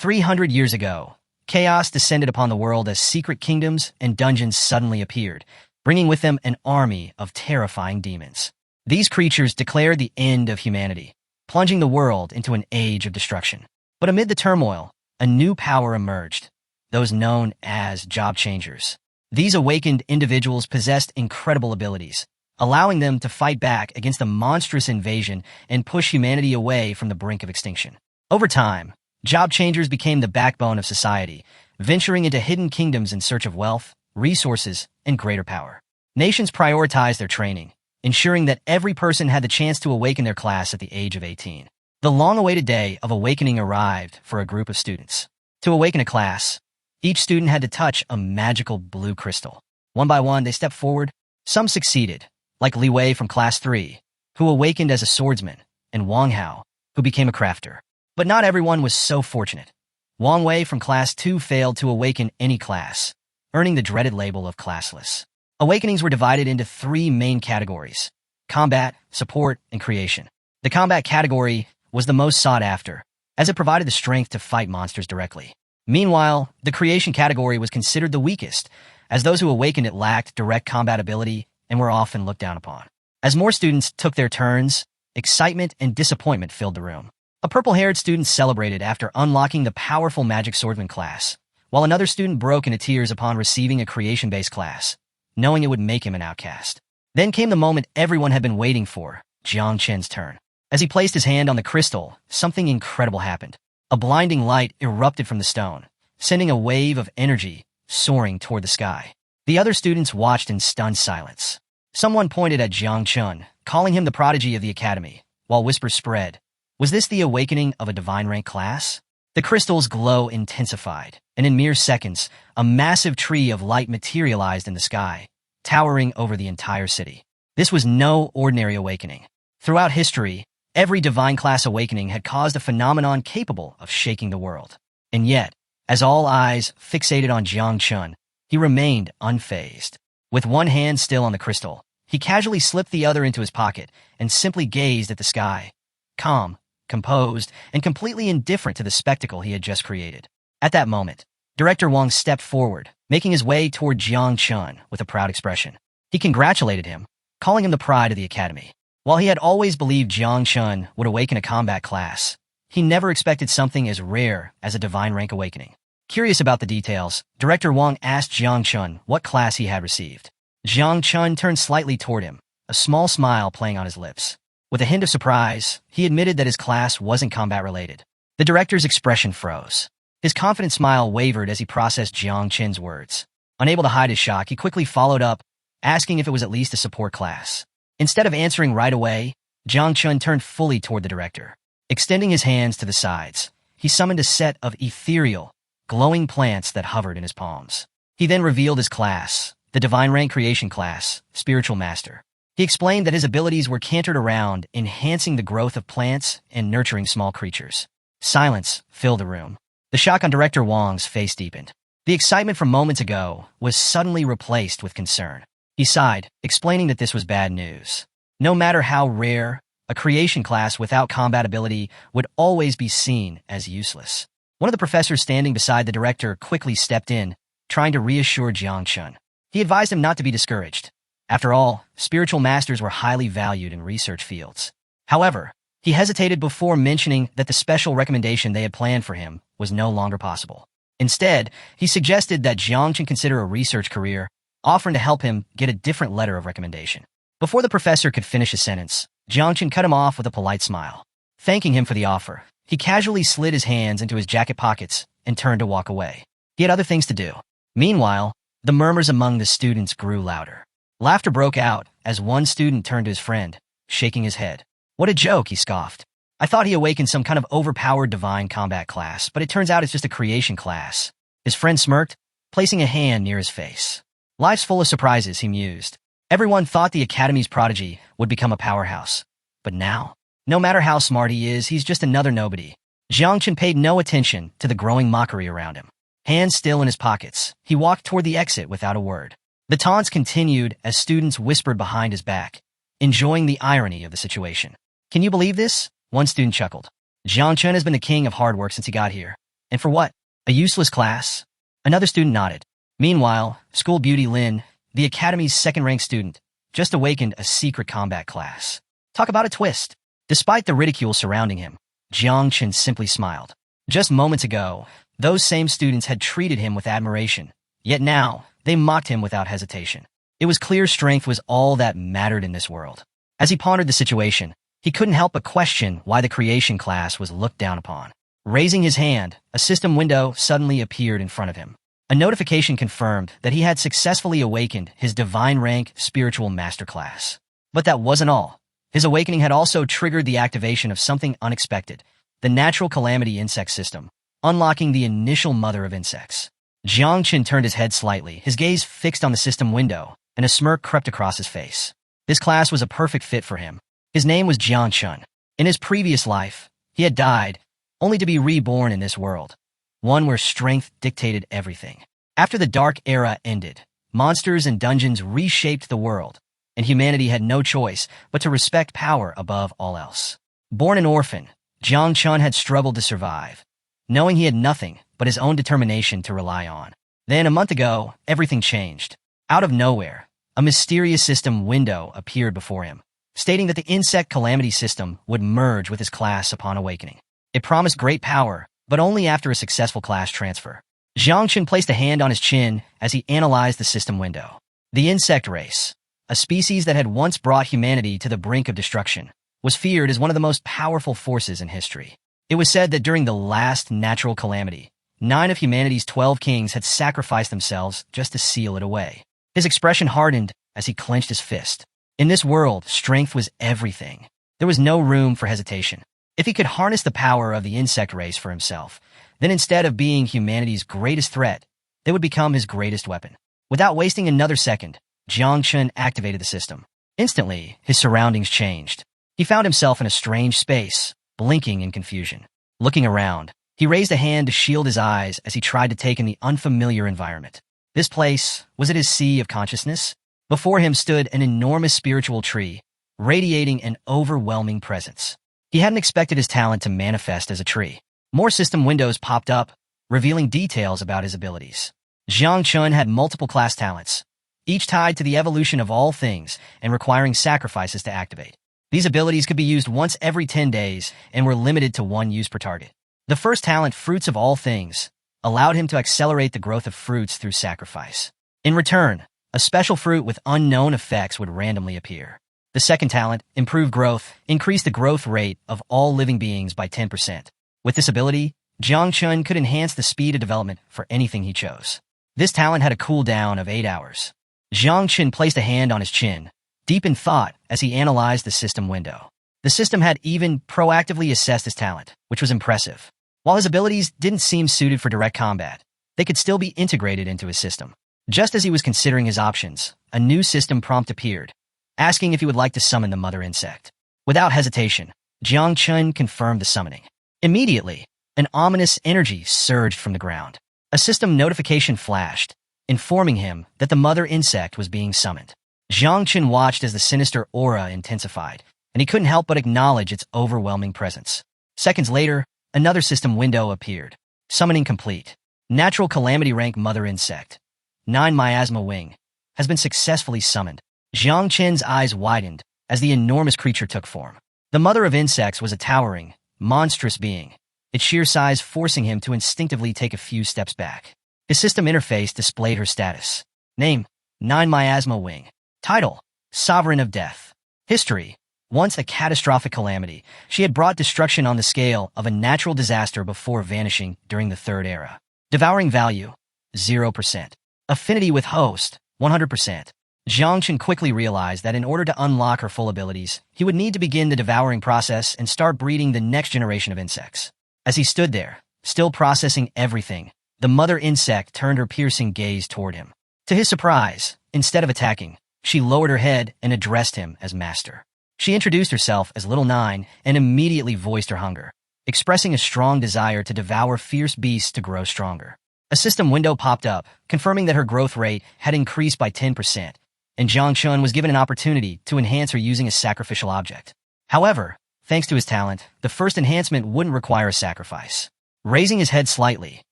300 years ago, chaos descended upon the world as secret kingdoms and dungeons suddenly appeared, bringing with them an army of terrifying demons. These creatures declared the end of humanity, plunging the world into an age of destruction. But amid the turmoil, a new power emerged, those known as job changers. These awakened individuals possessed incredible abilities, allowing them to fight back against the monstrous invasion and push humanity away from the brink of extinction. Over time, job changers became the backbone of society, venturing into hidden kingdoms in search of wealth, resources, and greater power. Nations prioritized their training, ensuring that every person had the chance to awaken their class at the age of 18. The long-awaited day of awakening arrived for a group of students. To awaken a class, each student had to touch a magical blue crystal. One by one, they stepped forward. Some succeeded, like Li Wei from Class 3, who awakened as a swordsman, and Wang Hao, who became a crafter. But not everyone was so fortunate. Wang Wei from Class 2 failed to awaken any class, earning the dreaded label of classless. Awakenings were divided into three main categories: combat, support, and creation. The combat category was the most sought after, as it provided the strength to fight monsters directly. Meanwhile, the creation category was considered the weakest, as those who awakened it lacked direct combat ability and were often looked down upon. As more students took their turns, excitement and disappointment filled the room. A purple-haired student celebrated after unlocking the powerful magic swordsman class, while another student broke into tears upon receiving a creation-based class, knowing it would make him an outcast. Then came the moment everyone had been waiting for, Jiang Chen's turn. As he placed his hand on the crystal, something incredible happened. A blinding light erupted from the stone, sending a wave of energy soaring toward the sky. The other students watched in stunned silence. Someone pointed at Jiang Chen, calling him the prodigy of the academy, while whispers spread. Was this the awakening of a divine rank class? The crystal's glow intensified, and in mere seconds, a massive tree of light materialized in the sky, towering over the entire city. This was no ordinary awakening. Throughout history, every divine class awakening had caused a phenomenon capable of shaking the world. And yet, as all eyes fixated on Jiang Chen, he remained unfazed. With one hand still on the crystal, he casually slipped the other into his pocket and simply gazed at the sky, calm, composed, and completely indifferent to the spectacle he had just created. At that moment, Director Wang stepped forward, making his way toward Jiang Chen with a proud expression. He congratulated him, calling him the pride of the academy. While he had always believed Jiang Chen would awaken a combat class, he never expected something as rare as a divine rank awakening. Curious about the details, Director Wang asked Jiang Chen what class he had received. Jiang Chen turned slightly toward him, a small smile playing on his lips. With a hint of surprise, he admitted that his class wasn't combat-related. The director's expression froze. His confident smile wavered as he processed Jiang Chen's words. Unable to hide his shock, he quickly followed up, asking if it was at least a support class. Instead of answering right away, Jiang Chen turned fully toward the director. Extending his hands to the sides, he summoned a set of ethereal, glowing plants that hovered in his palms. He then revealed his class, the Divine Rank Creation class, Spiritual Master. He explained that his abilities were centered around enhancing the growth of plants and nurturing small creatures. Silence filled the room. The shock on Director Wang's face deepened. The excitement from moments ago was suddenly replaced with concern. He sighed, explaining that this was bad news. No matter how rare, a creation class without combat ability would always be seen as useless. One of the professors standing beside the director quickly stepped in, trying to reassure Jiang Chen. He advised him not to be discouraged. After all, spiritual masters were highly valued in research fields. However, he hesitated before mentioning that the special recommendation they had planned for him was no longer possible. Instead, he suggested that Jiang Chen consider a research career, offering to help him get a different letter of recommendation. Before the professor could finish his sentence, Jiang Chen cut him off with a polite smile. Thanking him for the offer, he casually slid his hands into his jacket pockets and turned to walk away. He had other things to do. Meanwhile, the murmurs among the students grew louder. Laughter broke out as one student turned to his friend, shaking his head. What a joke, he scoffed. I thought he awakened some kind of overpowered divine combat class, but it turns out it's just a creation class. His friend smirked, placing a hand near his face. Life's full of surprises, he mused. Everyone thought the academy's prodigy would become a powerhouse. But now, no matter how smart he is, he's just another nobody. Jiang Chen paid no attention to the growing mockery around him. Hands still in his pockets, he walked toward the exit without a word. The taunts continued as students whispered behind his back, enjoying the irony of the situation. Can you believe this? One student chuckled. Jiang Chen has been the king of hard work since he got here, And for what? A useless class? Another student nodded. Meanwhile, school beauty Lin, the academy's second-ranked student, just awakened a secret combat class. Talk about a twist. Despite the ridicule surrounding him, Jiang Chen simply smiled. Just moments ago, those same students had treated him with admiration, yet now, they mocked him without hesitation. It was clear strength was all that mattered in this world. As he pondered the situation, he couldn't help but question why the creation class was looked down upon. Raising his hand, a system window suddenly appeared in front of him. A notification confirmed that he had successfully awakened his divine rank spiritual masterclass. But that wasn't all. His awakening had also triggered the activation of something unexpected, the natural calamity insect system, unlocking the initial mother of insects. Jiang Chen turned his head slightly, his gaze fixed on the system window, and a smirk crept across his face. This class was a perfect fit for him. His name was Jiang Chen. In his previous life, he had died, only to be reborn in this world, one where strength dictated everything. After the Dark Era ended, monsters and dungeons reshaped the world, and humanity had no choice but to respect power above all else. Born an orphan, Jiang Chen had struggled to survive, knowing he had nothing but his own determination to rely on. Then, a month ago, everything changed. Out of nowhere, a mysterious system window appeared before him, stating that the insect calamity system would merge with his class upon awakening. It promised great power, but only after a successful class transfer. Jiang Chen placed a hand on his chin as he analyzed the system window. The insect race, a species that had once brought humanity to the brink of destruction, was feared as one of the most powerful forces in history. It was said that during the last natural calamity, 9 of humanity's 12 kings had sacrificed themselves just to seal it away. His expression hardened as he clenched his fist. In this world, strength was everything. There was no room for hesitation. If he could harness the power of the insect race for himself, then instead of being humanity's greatest threat, they would become his greatest weapon. Without wasting another second, Jiang Chen activated the system. Instantly, his surroundings changed. He found himself in a strange space, blinking in confusion. Looking around, he raised a hand to shield his eyes as he tried to take in the unfamiliar environment. This place, was it his sea of consciousness? Before him stood an enormous spiritual tree, radiating an overwhelming presence. He hadn't expected his talent to manifest as a tree. More system windows popped up, revealing details about his abilities. Jiang Chen had multiple class talents, each tied to the evolution of all things and requiring sacrifices to activate. These abilities could be used once every 10 days and were limited to 1 use per target. The first talent, Fruits of All Things, allowed him to accelerate the growth of fruits through sacrifice. In return, a special fruit with unknown effects would randomly appear. The second talent, Improved Growth, increased the growth rate of all living beings by 10%. With this ability, Jiang Chen could enhance the speed of development for anything he chose. This talent had a cooldown of 8 hours. Jiang Chen placed a hand on his chin, deep in thought as he analyzed the system window. The system had even proactively assessed his talent, which was impressive. While his abilities didn't seem suited for direct combat, they could still be integrated into his system. Just as he was considering his options, a new system prompt appeared, asking if he would like to summon the mother insect. Without hesitation, Jiang Chen confirmed the summoning. Immediately, an ominous energy surged from the ground. A system notification flashed, informing him that the mother insect was being summoned. Jiang Chen watched as the sinister aura intensified, and he couldn't help but acknowledge its overwhelming presence. Seconds later, another system window appeared. Summoning complete. Natural calamity rank mother insect, 9 miasma wing, has been successfully summoned. Jiang Chen's eyes widened as the enormous creature took form. The mother of insects was a towering, monstrous being, its sheer size forcing him to instinctively take a few steps back. His system interface displayed her status. Name, 9 miasma wing. Title, Sovereign of Death. History, once a catastrophic calamity, she had brought destruction on the scale of a natural disaster before vanishing during the Third Era. Devouring value, 0%. Affinity with host, 100%. Jiang Chen quickly realized that in order to unlock her full abilities, he would need to begin the devouring process and start breeding the next generation of insects. As he stood there, still processing everything, the mother insect turned her piercing gaze toward him. To his surprise, instead of attacking, she lowered her head and addressed him as master. She introduced herself as Little Nine and immediately voiced her hunger, expressing a strong desire to devour fierce beasts to grow stronger. A system window popped up, confirming that her growth rate had increased by 10%, and Jiang Chen was given an opportunity to enhance her using a sacrificial object. However, thanks to his talent, the first enhancement wouldn't require a sacrifice. Raising his head slightly,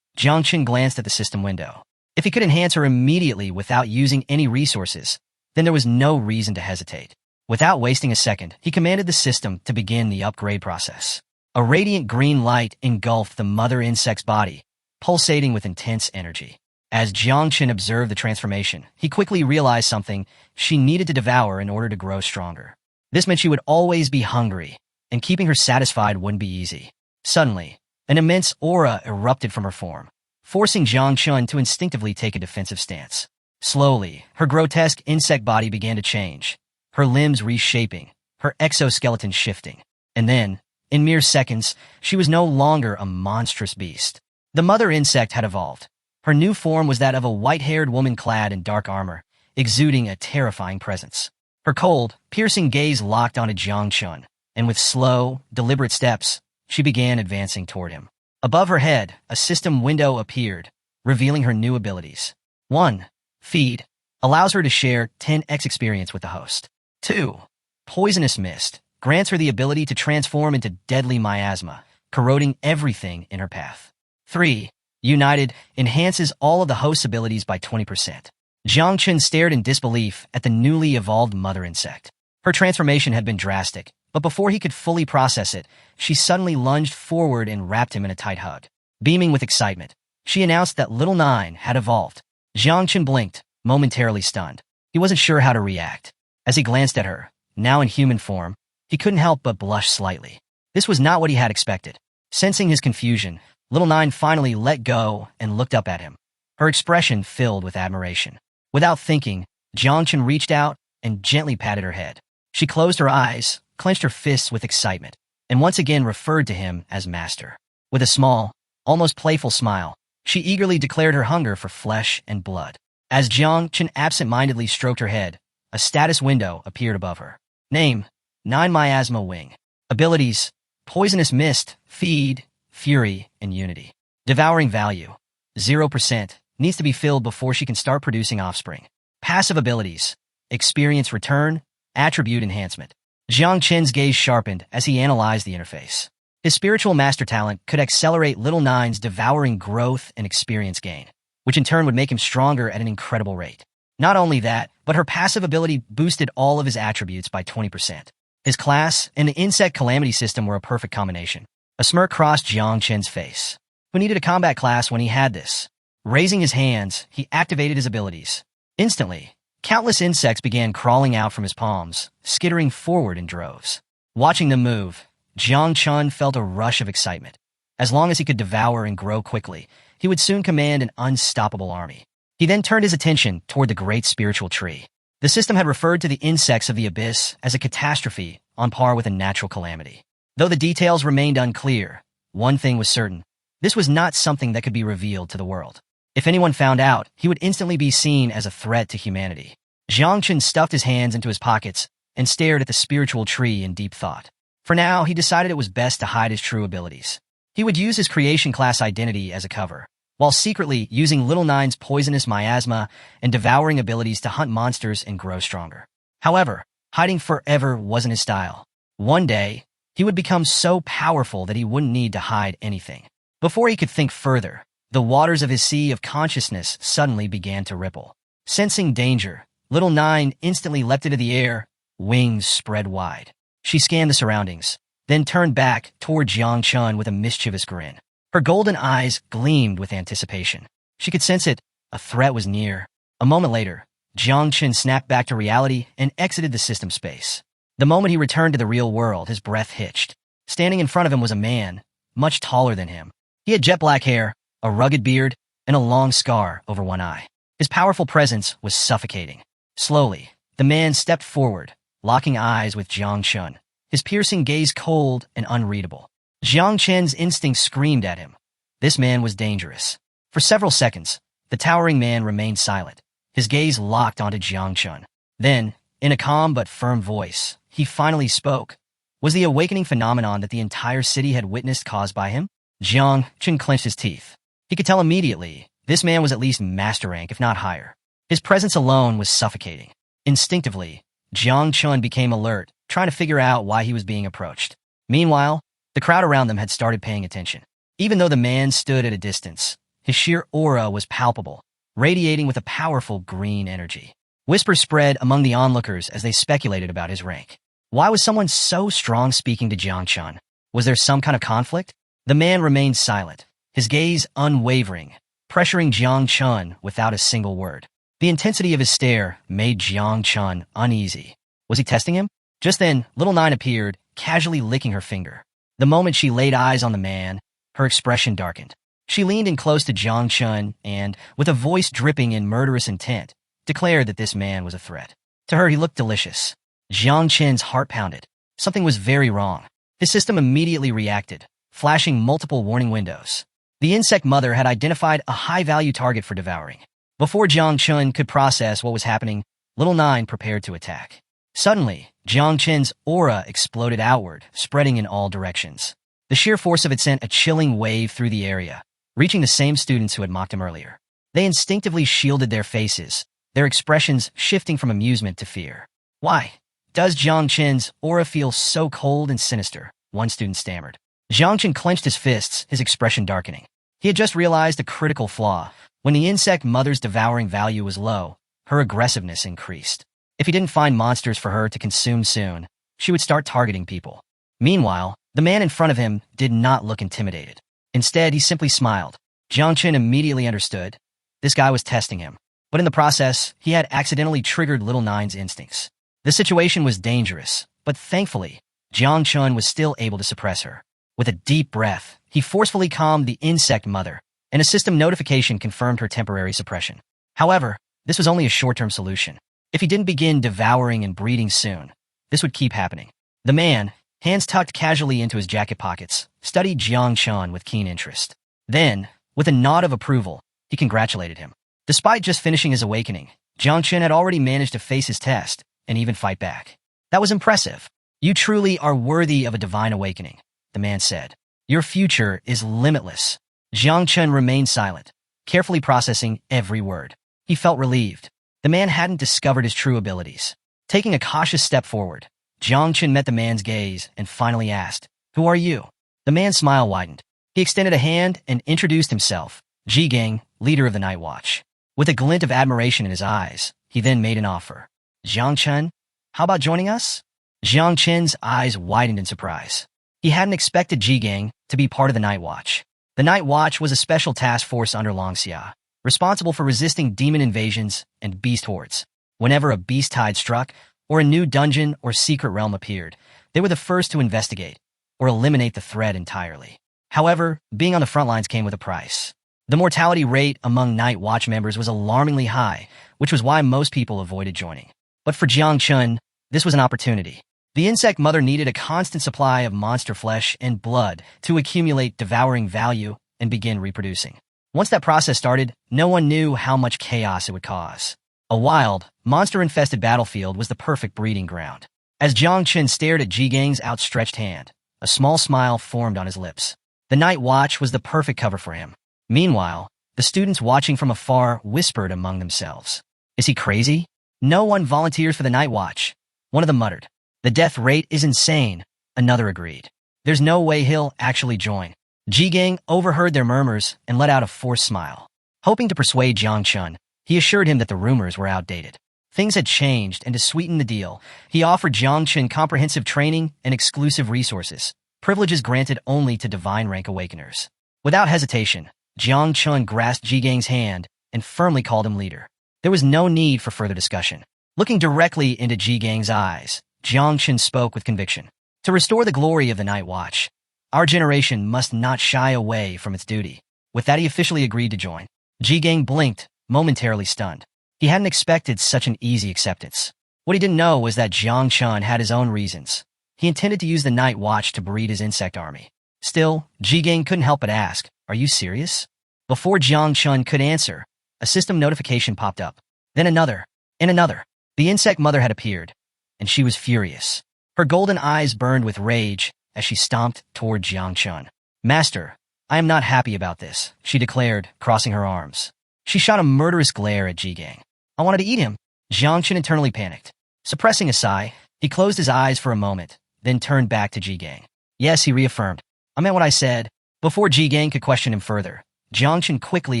Jiang Chen glanced at the system window. If he could enhance her immediately without using any resources, then there was no reason to hesitate. Without wasting a second, he commanded the system to begin the upgrade process. A radiant green light engulfed the mother insect's body, pulsating with intense energy. As Jiang Chen observed the transformation, he quickly realized something she needed to devour in order to grow stronger. This meant she would always be hungry, and keeping her satisfied wouldn't be easy. Suddenly, an immense aura erupted from her form, forcing Jiang Chen to instinctively take a defensive stance. Slowly, her grotesque insect body began to change, her limbs reshaping, her exoskeleton shifting. And then, in mere seconds, she was no longer a monstrous beast. The mother insect had evolved. Her new form was that of a white-haired woman clad in dark armor, exuding a terrifying presence. Her cold, piercing gaze locked onto Jiang Chen, and with slow, deliberate steps, she began advancing toward him. Above her head, a system window appeared, revealing her new abilities. 1. Feed. Allows her to share 10x experience with the host. 2. Poisonous Mist. Grants her the ability to transform into deadly miasma, corroding everything in her path. 3. United. Enhances all of the host's abilities by 20%. Jiang Chen stared in disbelief at the newly evolved mother insect. Her transformation had been drastic, but before he could fully process it, she suddenly lunged forward and wrapped him in a tight hug. Beaming with excitement, she announced that Little Nine had evolved. Jiang Chen blinked, momentarily stunned. He wasn't sure how to react. As he glanced at her, now in human form, he couldn't help but blush slightly. This was not what he had expected. Sensing his confusion, Little Nine finally let go and looked up at him, her expression filled with admiration. Without thinking, Jiang Chen reached out and gently patted her head. She closed her eyes, clenched her fists with excitement, and once again referred to him as master. With a small, almost playful smile, she eagerly declared her hunger for flesh and blood. As Jiang Chen absent-mindedly stroked her head, a status window appeared above her. Name: 9 Miasma Wing. Abilities: Poisonous Mist, Feed, Fury, and Unity. Devouring value: 0%, needs to be filled before she can start producing offspring. Passive abilities: Experience Return, Attribute Enhancement. Jiang Chen's gaze sharpened as he analyzed the interface. His spiritual master talent could accelerate Little Nine's devouring growth and experience gain, which in turn would make him stronger at an incredible rate. Not only that, but her passive ability boosted all of his attributes by 20%. His class and the insect calamity system were a perfect combination. A smirk crossed Jiang Chen's face. Who needed a combat class when he had this? Raising his hands, he activated his abilities. Instantly, countless insects began crawling out from his palms, skittering forward in droves. Watching them move, Jiang Chen felt a rush of excitement. As long as he could devour and grow quickly, he would soon command an unstoppable army. He then turned his attention toward the great spiritual tree. The system had referred to the insects of the abyss as a catastrophe on par with a natural calamity. Though the details remained unclear, one thing was certain: this was not something that could be revealed to the world. If anyone found out, he would instantly be seen as a threat to humanity. Jiang Chen stuffed his hands into his pockets and stared at the spiritual tree in deep thought. For now, he decided it was best to hide his true abilities. He would use his creation class identity as a cover, while secretly using Little Nine's poisonous miasma and devouring abilities to hunt monsters and grow stronger. However, hiding forever wasn't his style. One day, he would become so powerful that he wouldn't need to hide anything. Before he could think further, the waters of his sea of consciousness suddenly began to ripple. Sensing danger, Little Nine instantly leapt into the air, wings spread wide. She scanned the surroundings, then turned back toward Jiang Chen with a mischievous grin. Her golden eyes gleamed with anticipation. She could sense it. A threat was near. A moment later, Jiang Chen snapped back to reality and exited the system space. The moment he returned to the real world, his breath hitched. Standing in front of him was a man, much taller than him. He had jet black hair, a rugged beard, and a long scar over one eye. His powerful presence was suffocating. Slowly, the man stepped forward, locking eyes with Jiang Chen, his piercing gaze cold and unreadable. Jiang Chen's instinct screamed at him. This man was dangerous. For several seconds, the towering man remained silent, his gaze locked onto Jiang Chen. Then, in a calm but firm voice, he finally spoke. Was the awakening phenomenon that the entire city had witnessed caused by him? Jiang Chen clenched his teeth. He could tell immediately, this man was at least master rank, if not higher. His presence alone was suffocating. Instinctively, Jiang Chen became alert, trying to figure out why he was being approached. Meanwhile, the crowd around them had started paying attention. Even though the man stood at a distance, his sheer aura was palpable, radiating with a powerful green energy. Whispers spread among the onlookers as they speculated about his rank. Why was someone so strong speaking to Jiang Chun? Was there some kind of conflict? The man remained silent, his gaze unwavering, pressuring Jiang Chun without a single word. The intensity of his stare made Jiang Chun uneasy. Was he testing him? Just then, Little Nine appeared, casually licking her finger. The moment she laid eyes on the man, her expression darkened. She leaned in close to Jiang Chun and, with a voice dripping in murderous intent, declared that this man was a threat. To her, he looked delicious. Jiang Chun's heart pounded. Something was very wrong. His system immediately reacted, flashing multiple warning windows. The insect mother had identified a high-value target for devouring. Before Jiang Chun could process what was happening, Little Nine prepared to attack. Suddenly, Jiang Chun's aura exploded outward, spreading in all directions. The sheer force of it sent a chilling wave through the area, reaching the same students who had mocked him earlier. They instinctively shielded their faces, their expressions shifting from amusement to fear. Why does Jiang Chun's aura feel so cold and sinister? One student stammered. Jiang Chun clenched his fists, his expression darkening. He had just realized a critical flaw. When the insect mother's devouring value was low, her aggressiveness increased. If he didn't find monsters for her to consume soon, she would start targeting people. Meanwhile, the man in front of him did not look intimidated. Instead, he simply smiled. Jiang Chun immediately understood. This guy was testing him. But in the process, he had accidentally triggered Little Nine's instincts. The situation was dangerous, but thankfully, Jiang Chun was still able to suppress her. With a deep breath, he forcefully calmed the insect mother, and a system notification confirmed her temporary suppression. However, this was only a short-term solution. If he didn't begin devouring and breeding soon, this would keep happening. The man, hands tucked casually into his jacket pockets, studied Jiang Chun with keen interest. Then, with a nod of approval, he congratulated him. Despite just finishing his awakening, Jiang Chun had already managed to face his test and even fight back. That was impressive. You truly are worthy of a divine awakening, the man said. Your future is limitless. Jiang Chun remained silent, carefully processing every word. He felt relieved. The man hadn't discovered his true abilities. Taking a cautious step forward, Jiang Chun met the man's gaze and finally asked, "Who are you?" The man's smile widened. He extended a hand and introduced himself, Ji Gang, leader of the Night Watch. With a glint of admiration in his eyes, he then made an offer. "Jiang Chun, how about joining us?" Jiang Chun's eyes widened in surprise. He hadn't expected Ji Gang to be part of the Night Watch. The Night Watch was a special task force under Long Xia, responsible for resisting demon invasions and beast hordes. Whenever a beast tide struck, or a new dungeon or secret realm appeared, they were the first to investigate or eliminate the threat entirely. However, being on the front lines came with a price. The mortality rate among Night Watch members was alarmingly high, which was why most people avoided joining. But for Jiang Chun, this was an opportunity. The insect mother needed a constant supply of monster flesh and blood to accumulate devouring value and begin reproducing. Once that process started, no one knew how much chaos it would cause. A wild, monster-infested battlefield was the perfect breeding ground. As Jiang Chun stared at Ji Gang's outstretched hand, a small smile formed on his lips. The Night Watch was the perfect cover for him. Meanwhile, the students watching from afar whispered among themselves. "Is he crazy? No one volunteers for the Night Watch." One of them muttered. "The death rate is insane," another agreed. "There's no way he'll actually join." Ji Gang overheard their murmurs and let out a forced smile. Hoping to persuade Jiang Chun, he assured him that the rumors were outdated. Things had changed, and to sweeten the deal, he offered Jiang Chun comprehensive training and exclusive resources, privileges granted only to divine rank awakeners. Without hesitation, Jiang Chun grasped Ji Gang's hand and firmly called him leader. There was no need for further discussion. Looking directly into Ji Gang's eyes, Jiang Chun spoke with conviction. "To restore the glory of the Night Watch, our generation must not shy away from its duty." With that, he officially agreed to join. Ji Gang blinked, momentarily stunned. He hadn't expected such an easy acceptance. What he didn't know was that Jiang Chun had his own reasons. He intended to use the Night Watch to breed his insect army. Still, Ji Gang couldn't help but ask, "Are you serious?" Before Jiang Chun could answer, a system notification popped up. Then another, and another. The insect mother had appeared, and she was furious. Her golden eyes burned with rage as she stomped toward Jiang Chun. "Master, I am not happy about this," she declared, crossing her arms. She shot a murderous glare at Ji Gang. "I wanted to eat him." Jiang Chun internally panicked. Suppressing a sigh, he closed his eyes for a moment, then turned back to Ji Gang. "Yes," he reaffirmed. "I meant what I said. Before Ji Gang could question him further, Jiang Chen quickly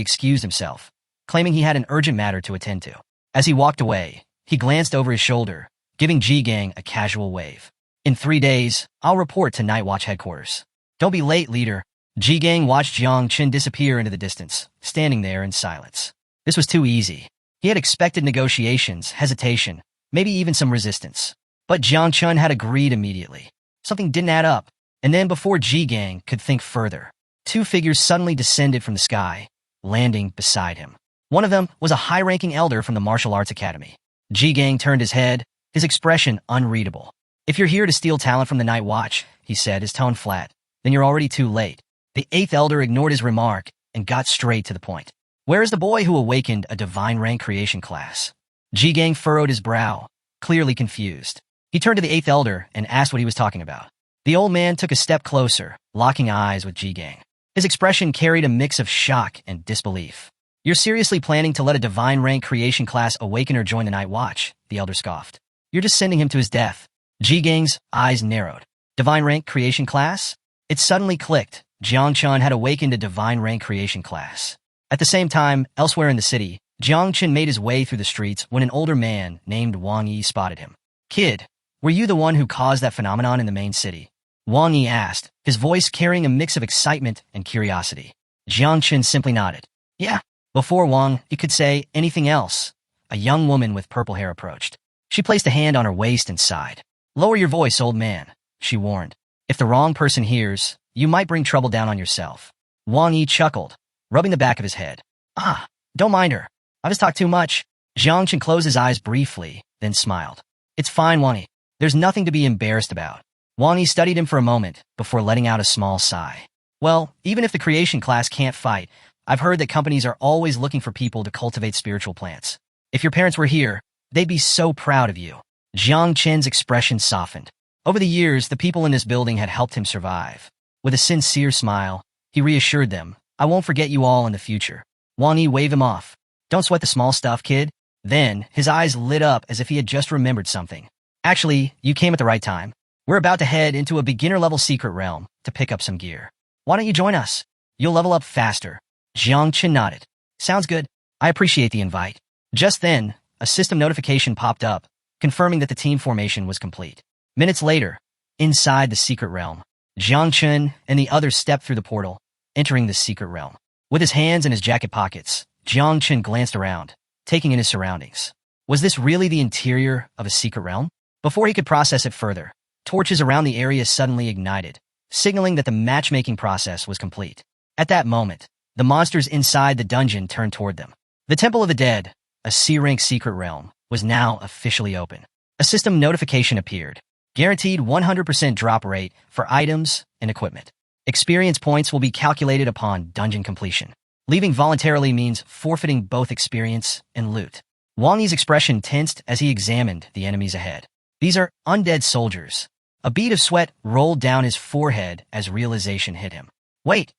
excused himself, claiming he had an urgent matter to attend to. As he walked away, he glanced over his shoulder, giving Ji Gang a casual wave. In 3 days, I'll report to Night Watch headquarters. Don't be late, leader. Ji Gang watched Jiang Chen disappear into the distance, standing there in silence. This was too easy. He had expected negotiations, hesitation, maybe even some resistance. But Jiang Chen had agreed immediately. Something didn't add up, and then before Ji Gang could think further, 2 figures suddenly descended from the sky, landing beside him. One of them was a high-ranking elder from the martial arts academy. Ji Gang turned his head, his expression unreadable. If you're here to steal talent from the Night Watch, he said, his tone flat, then you're already too late. The 8th elder ignored his remark and got straight to the point. Where is the boy who awakened a divine rank creation class? Ji Gang furrowed his brow, clearly confused. He turned to the 8th elder and asked what he was talking about. The old man took a step closer, locking eyes with Ji Gang. His expression carried a mix of shock and disbelief. You're seriously planning to let a divine rank creation class awakener join the Night Watch? The elder scoffed. You're just sending him to his death. Ji Gang's eyes narrowed. Divine rank creation class? It suddenly clicked. Jiang Chen had awakened a divine rank creation class. At the same time, elsewhere in the city, Jiang Chen made his way through the streets when an older man named Wang Yi spotted him. Kid, were you the one who caused that phenomenon in the main city? Wang Yi asked, his voice carrying a mix of excitement and curiosity. Jiang Chen simply nodded. Yeah. Before Wang Yi could say anything else, a young woman with purple hair approached. She placed a hand on her waist and sighed. Lower your voice, old man, she warned. If the wrong person hears, you might bring trouble down on yourself. Wang Yi chuckled, rubbing the back of his head. Ah, don't mind her. I've just talked too much. Jiang Chen closed his eyes briefly, then smiled. It's fine, Wang Yi. There's nothing to be embarrassed about. Wang Yi studied him for a moment before letting out a small sigh. Well, even if the creation class can't fight, I've heard that companies are always looking for people to cultivate spiritual plants. If your parents were here, they'd be so proud of you. Jiang Chen's expression softened. Over the years, the people in this building had helped him survive. With a sincere smile, he reassured them, I won't forget you all in the future. Wang Yi waved him off. Don't sweat the small stuff, kid. Then, his eyes lit up as if he had just remembered something. Actually, you came at the right time. We're about to head into a beginner-level secret realm to pick up some gear. Why don't you join us? You'll level up faster. Jiang Chen nodded. Sounds good. I appreciate the invite. Just then, a system notification popped up, confirming that the team formation was complete. Minutes later, inside the secret realm, Jiang Chen and the others stepped through the portal, entering the secret realm. With his hands in his jacket pockets, Jiang Chen glanced around, taking in his surroundings. Was this really the interior of a secret realm? Before he could process it further, torches around the area suddenly ignited, signaling that the matchmaking process was complete. At that moment, the monsters inside the dungeon turned toward them. The Temple of the Dead, a C-rank secret realm, was now officially open. A system notification appeared. Guaranteed 100% drop rate for items and equipment. Experience points will be calculated upon dungeon completion. Leaving voluntarily means forfeiting both experience and loot. Wang Yi's expression tensed as he examined the enemies ahead. These are undead soldiers. A bead of sweat rolled down his forehead as realization hit him. Wait,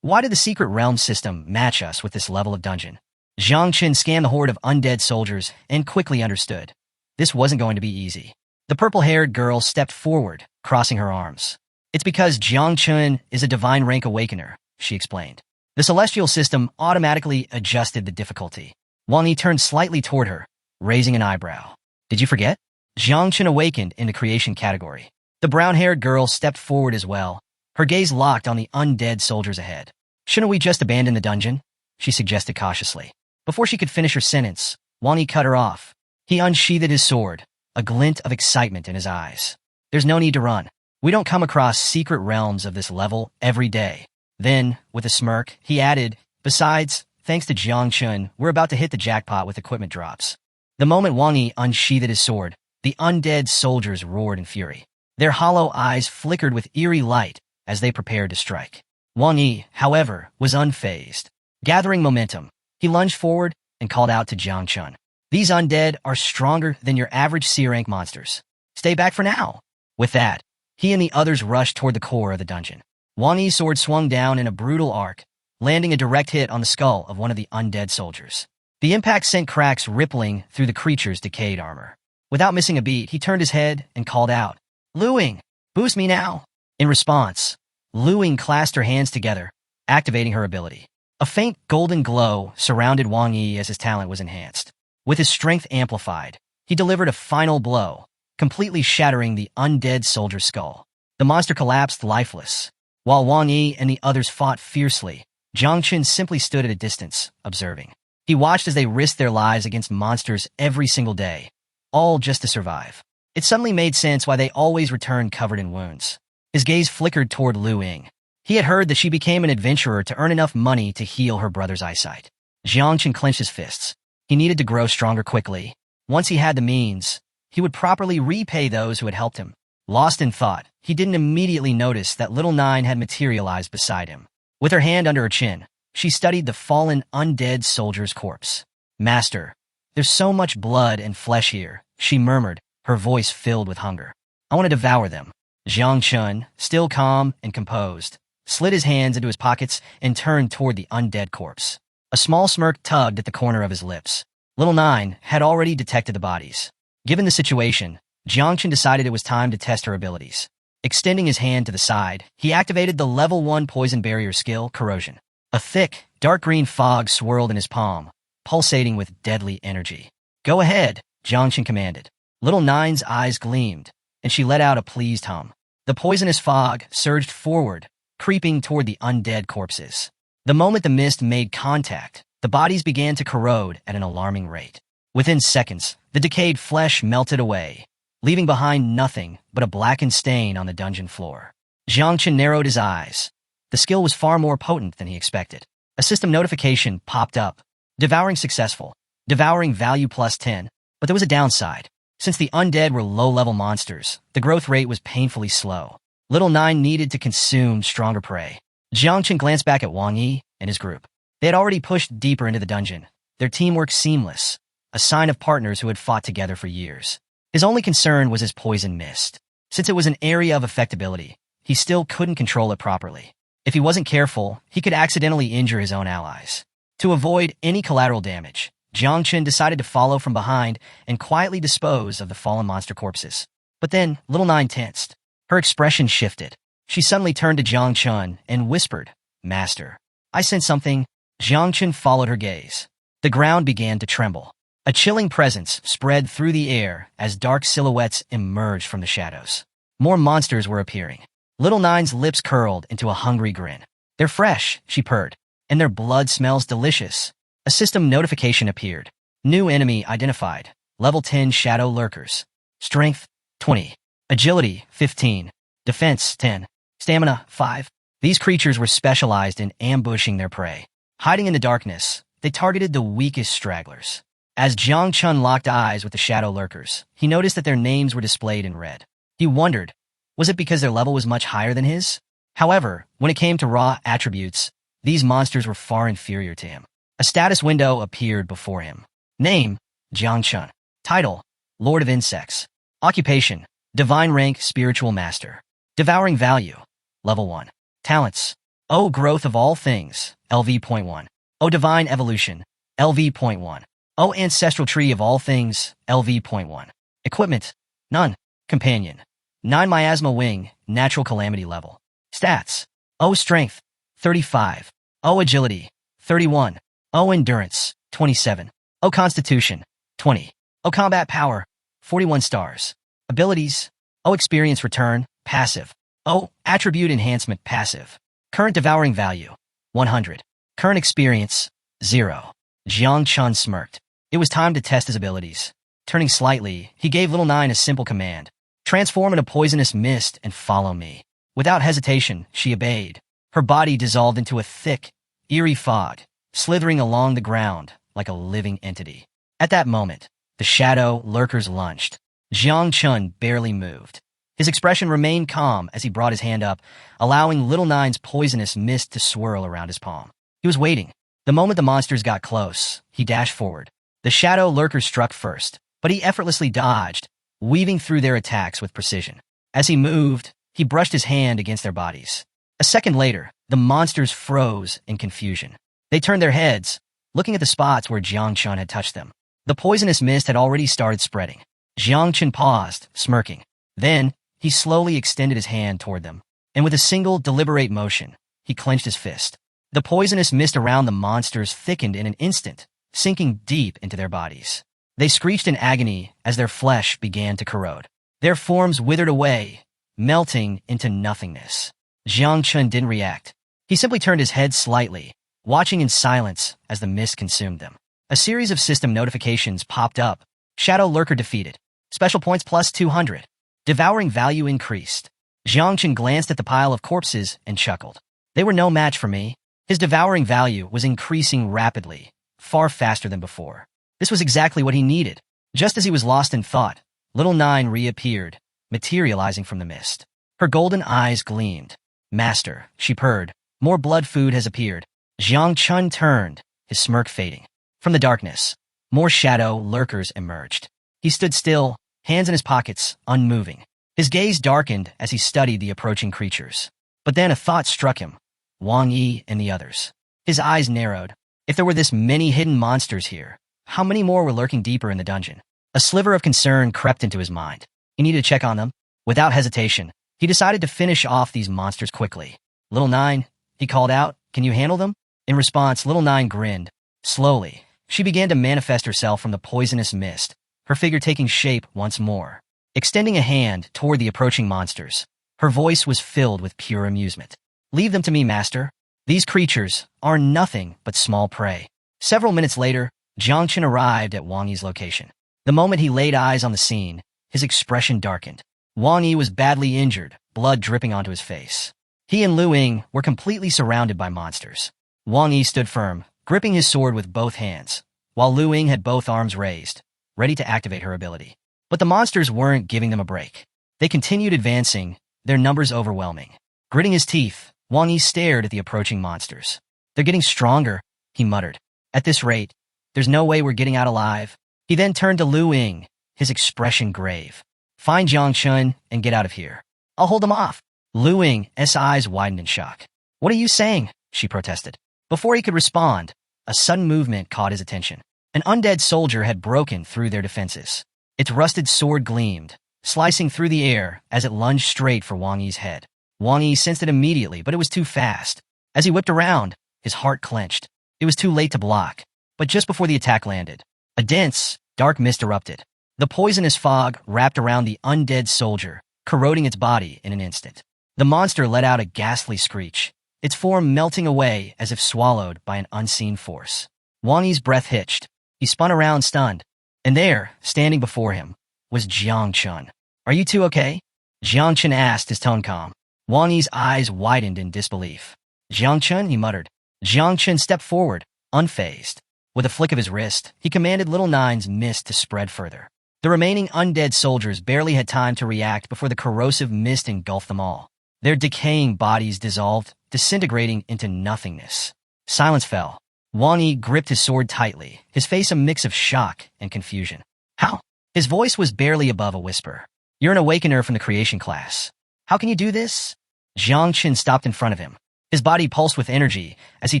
why did the secret realm system match us with this level of dungeon? Jiang Chen scanned the horde of undead soldiers and quickly understood. This wasn't going to be easy. The purple-haired girl stepped forward, crossing her arms. It's because Jiang Chen is a divine rank awakener, she explained. The celestial system automatically adjusted the difficulty. Wang Yi turned slightly toward her, raising an eyebrow. Did you forget? Jiang Chen awakened in the creation category. The brown-haired girl stepped forward as well, her gaze locked on the undead soldiers ahead. Shouldn't we just abandon the dungeon? She suggested cautiously. Before she could finish her sentence, Wang Yi cut her off. He unsheathed his sword, a glint of excitement in his eyes. There's no need to run. We don't come across secret realms of this level every day. Then, with a smirk, he added, besides, thanks to Jiang Chen, we're about to hit the jackpot with equipment drops. The moment Wang Yi unsheathed his sword, the undead soldiers roared in fury. Their hollow eyes flickered with eerie light as they prepared to strike. Wang Yi, however, was unfazed. Gathering momentum, he lunged forward and called out to Jiang Chen. These undead are stronger than your average C-rank monsters. Stay back for now. With that, he and the others rushed toward the core of the dungeon. Wang Yi's sword swung down in a brutal arc, landing a direct hit on the skull of one of the undead soldiers. The impact sent cracks rippling through the creature's decayed armor. Without missing a beat, he turned his head and called out, Luing, boost me now. In response, Lu Ying clasped her hands together, activating her ability. A faint golden glow surrounded Wang Yi as his talent was enhanced. With his strength amplified, he delivered a final blow, completely shattering the undead soldier's skull. The monster collapsed lifeless. While Wang Yi and the others fought fiercely, Jiang Qun simply stood at a distance, observing. He watched as they risked their lives against monsters every single day, all just to survive. It suddenly made sense why they always returned covered in wounds. His gaze flickered toward Lu Ying. He had heard that she became an adventurer to earn enough money to heal her brother's eyesight. Jiang Qun clenched his fists. He needed to grow stronger quickly. Once he had the means, he would properly repay those who had helped him. Lost in thought, he didn't immediately notice that little Nine had materialized beside him. With her hand under her chin, she studied the fallen undead soldier's corpse. Master, there's so much blood and flesh here, she murmured, her voice filled with hunger. I want to devour them. Jiang Qun, still calm and composed, slid his hands into his pockets and turned toward the undead corpse. A small smirk tugged at the corner of his lips. Little Nine had already detected the bodies. Given the situation, Jiang Qun decided it was time to test her abilities. Extending his hand to the side, he activated the level 1 poison barrier skill, Corrosion. A thick, dark green fog swirled in his palm, pulsating with deadly energy. Go ahead, Jiang Qun commanded. Little Nine's eyes gleamed, and she let out a pleased hum. The poisonous fog surged forward, creeping toward the undead corpses. The moment the mist made contact, the bodies began to corrode at an alarming rate. Within seconds, the decayed flesh melted away, leaving behind nothing but a blackened stain on the dungeon floor. Jiang Qun narrowed his eyes. The skill was far more potent than he expected. A system notification popped up. Devouring successful. Devouring value +10. But there was a downside. Since the undead were low-level monsters, the growth rate was painfully slow. Little Nine needed to consume stronger prey. Jiang Qun glanced back at Wang Yi and his group. They had already pushed deeper into the dungeon, their teamwork seamless, a sign of partners who had fought together for years. His only concern was his poison mist. Since it was an area of effectability, he still couldn't control it properly. If he wasn't careful, he could accidentally injure his own allies. To avoid any collateral damage, Jiang Qun decided to follow from behind and quietly dispose of the fallen monster corpses. But then, Little Nine tensed. Her expression shifted. She suddenly turned to Jiang Qun and whispered, Master, I sense something. Jiang Qun followed her gaze. The ground began to tremble. A chilling presence spread through the air as dark silhouettes emerged from the shadows. More monsters were appearing. Little Nine's lips curled into a hungry grin. They're fresh, she purred, and their blood smells delicious. A system notification appeared. New enemy identified. Level 10 Shadow Lurkers. Strength, 20. Agility, 15. Defense, 10. Stamina, 5. These creatures were specialized in ambushing their prey. Hiding in the darkness, they targeted the weakest stragglers. As Jiang Qun locked eyes with the Shadow Lurkers, he noticed that their names were displayed in red. He wondered, was it because their level was much higher than his? However, when it came to raw attributes, these monsters were far inferior to him. A status window appeared before him. Name, Jiang Qun. Title, Lord of Insects. Occupation, Divine Rank Spiritual Master. Devouring Value, Level 1. Talents, O Growth of All Things, LV.1. O Divine Evolution, LV.1. O Ancestral Tree of All Things, LV.1. Equipment, none. Companion, 9 Miasma Wing, Natural Calamity Level. Stats, O Strength, 35. O Agility, 31. O Endurance, 27. O Constitution, 20. O Combat Power, 41 stars. Abilities, O Experience Return, Passive. O Attribute Enhancement, Passive. Current Devouring Value, 100. Current Experience, 0. Jiang Qun smirked. It was time to test his abilities. Turning slightly, he gave Little Nine a simple command. Transform into poisonous mist and follow me. Without hesitation, she obeyed. Her body dissolved into a thick, eerie fog, slithering along the ground like a living entity. At that moment, the Shadow Lurkers lunged. Jiang Qun barely moved. His expression remained calm as he brought his hand up, allowing Little Nine's poisonous mist to swirl around his palm. He was waiting. The moment the monsters got close, he dashed forward. The Shadow Lurkers struck first, but he effortlessly dodged, weaving through their attacks with precision. As he moved, he brushed his hand against their bodies. A second later, the monsters froze in confusion. They turned their heads, looking at the spots where Jiang Qun had touched them. The poisonous mist had already started spreading. Jiang Qun paused, smirking. Then, he slowly extended his hand toward them. and with a single, deliberate motion, he clenched his fist. The poisonous mist around the monsters thickened in an instant, sinking deep into their bodies. They screeched in agony as their flesh began to corrode. Their forms withered away, melting into nothingness. Jiang Chun didn't react. He simply turned his head slightly, watching in silence as the mist consumed them. A series of system notifications popped up. Shadow Lurker defeated. Special points plus 200. Devouring value increased. Jiang Chun glanced at the pile of corpses and chuckled. They were no match for me. His devouring value was increasing rapidly, far faster than before. This was exactly what he needed. Just as he was lost in thought, Little Nine reappeared, materializing from the mist. Her golden eyes gleamed. Master, she purred, more blood food has appeared. Jiang Chun turned, his smirk fading. From the darkness, more shadow lurkers emerged. He stood still, hands in his pockets, unmoving. His gaze darkened as he studied the approaching creatures. But then a thought struck him. Wang Yi and the others. His eyes narrowed. If there were this many hidden monsters here, how many more were lurking deeper in the dungeon? A sliver of concern crept into his mind. He needed to check on them. Without hesitation, he decided to finish off these monsters quickly. Little Nine, he called out, can you handle them? In response, Little Nine grinned. Slowly, she began to manifest herself from the poisonous mist, her figure taking shape once more. Extending a hand toward the approaching monsters, her voice was filled with pure amusement. Leave them to me, master. These creatures are nothing but small prey. Several minutes later, Jiang Chun arrived at Wang Yi's location. The moment he laid eyes on the scene, his expression darkened. Wang Yi was badly injured, blood dripping onto his face. He and Lu Ying were completely surrounded by monsters. Wang Yi stood firm, gripping his sword with both hands, while Lu Ying had both arms raised, ready to activate her ability. But the monsters weren't giving them a break. They continued advancing, their numbers overwhelming. Gritting his teeth, Wang Yi stared at the approaching monsters. They're getting stronger, he muttered. At this rate, there's no way we're getting out alive. He then turned to Lu Ying, his expression grave. Find Jiang Chun and get out of here. I'll hold them off. Lu Ying's eyes widened in shock. What are you saying? She protested. Before he could respond, a sudden movement caught his attention. An undead soldier had broken through their defenses. Its rusted sword gleamed, slicing through the air as it lunged straight for Wang Yi's head. Wang Yi sensed it immediately, but it was too fast. As he whipped around, his heart clenched. It was too late to block. But just before the attack landed, a dense, dark mist erupted. The poisonous fog wrapped around the undead soldier, corroding its body in an instant. The monster let out a ghastly screech, its form melting away as if swallowed by an unseen force. Wang Yi's breath hitched. He spun around stunned. And there, standing before him, was Jiang Chun. Are you two okay? Jiang Chun asked, his tone calm. Wang Yi's eyes widened in disbelief. Jiang Chun, he muttered. Jiang Chun stepped forward, unfazed. With a flick of his wrist, he commanded Little Nine's mist to spread further. The remaining undead soldiers barely had time to react before the corrosive mist engulfed them all. Their decaying bodies dissolved, disintegrating into nothingness. Silence fell. Wang Yi gripped his sword tightly, his face a mix of shock and confusion. How? His voice was barely above a whisper. You're an awakener from the creation class. How can you do this? Jiang Chun stopped in front of him. His body pulsed with energy as he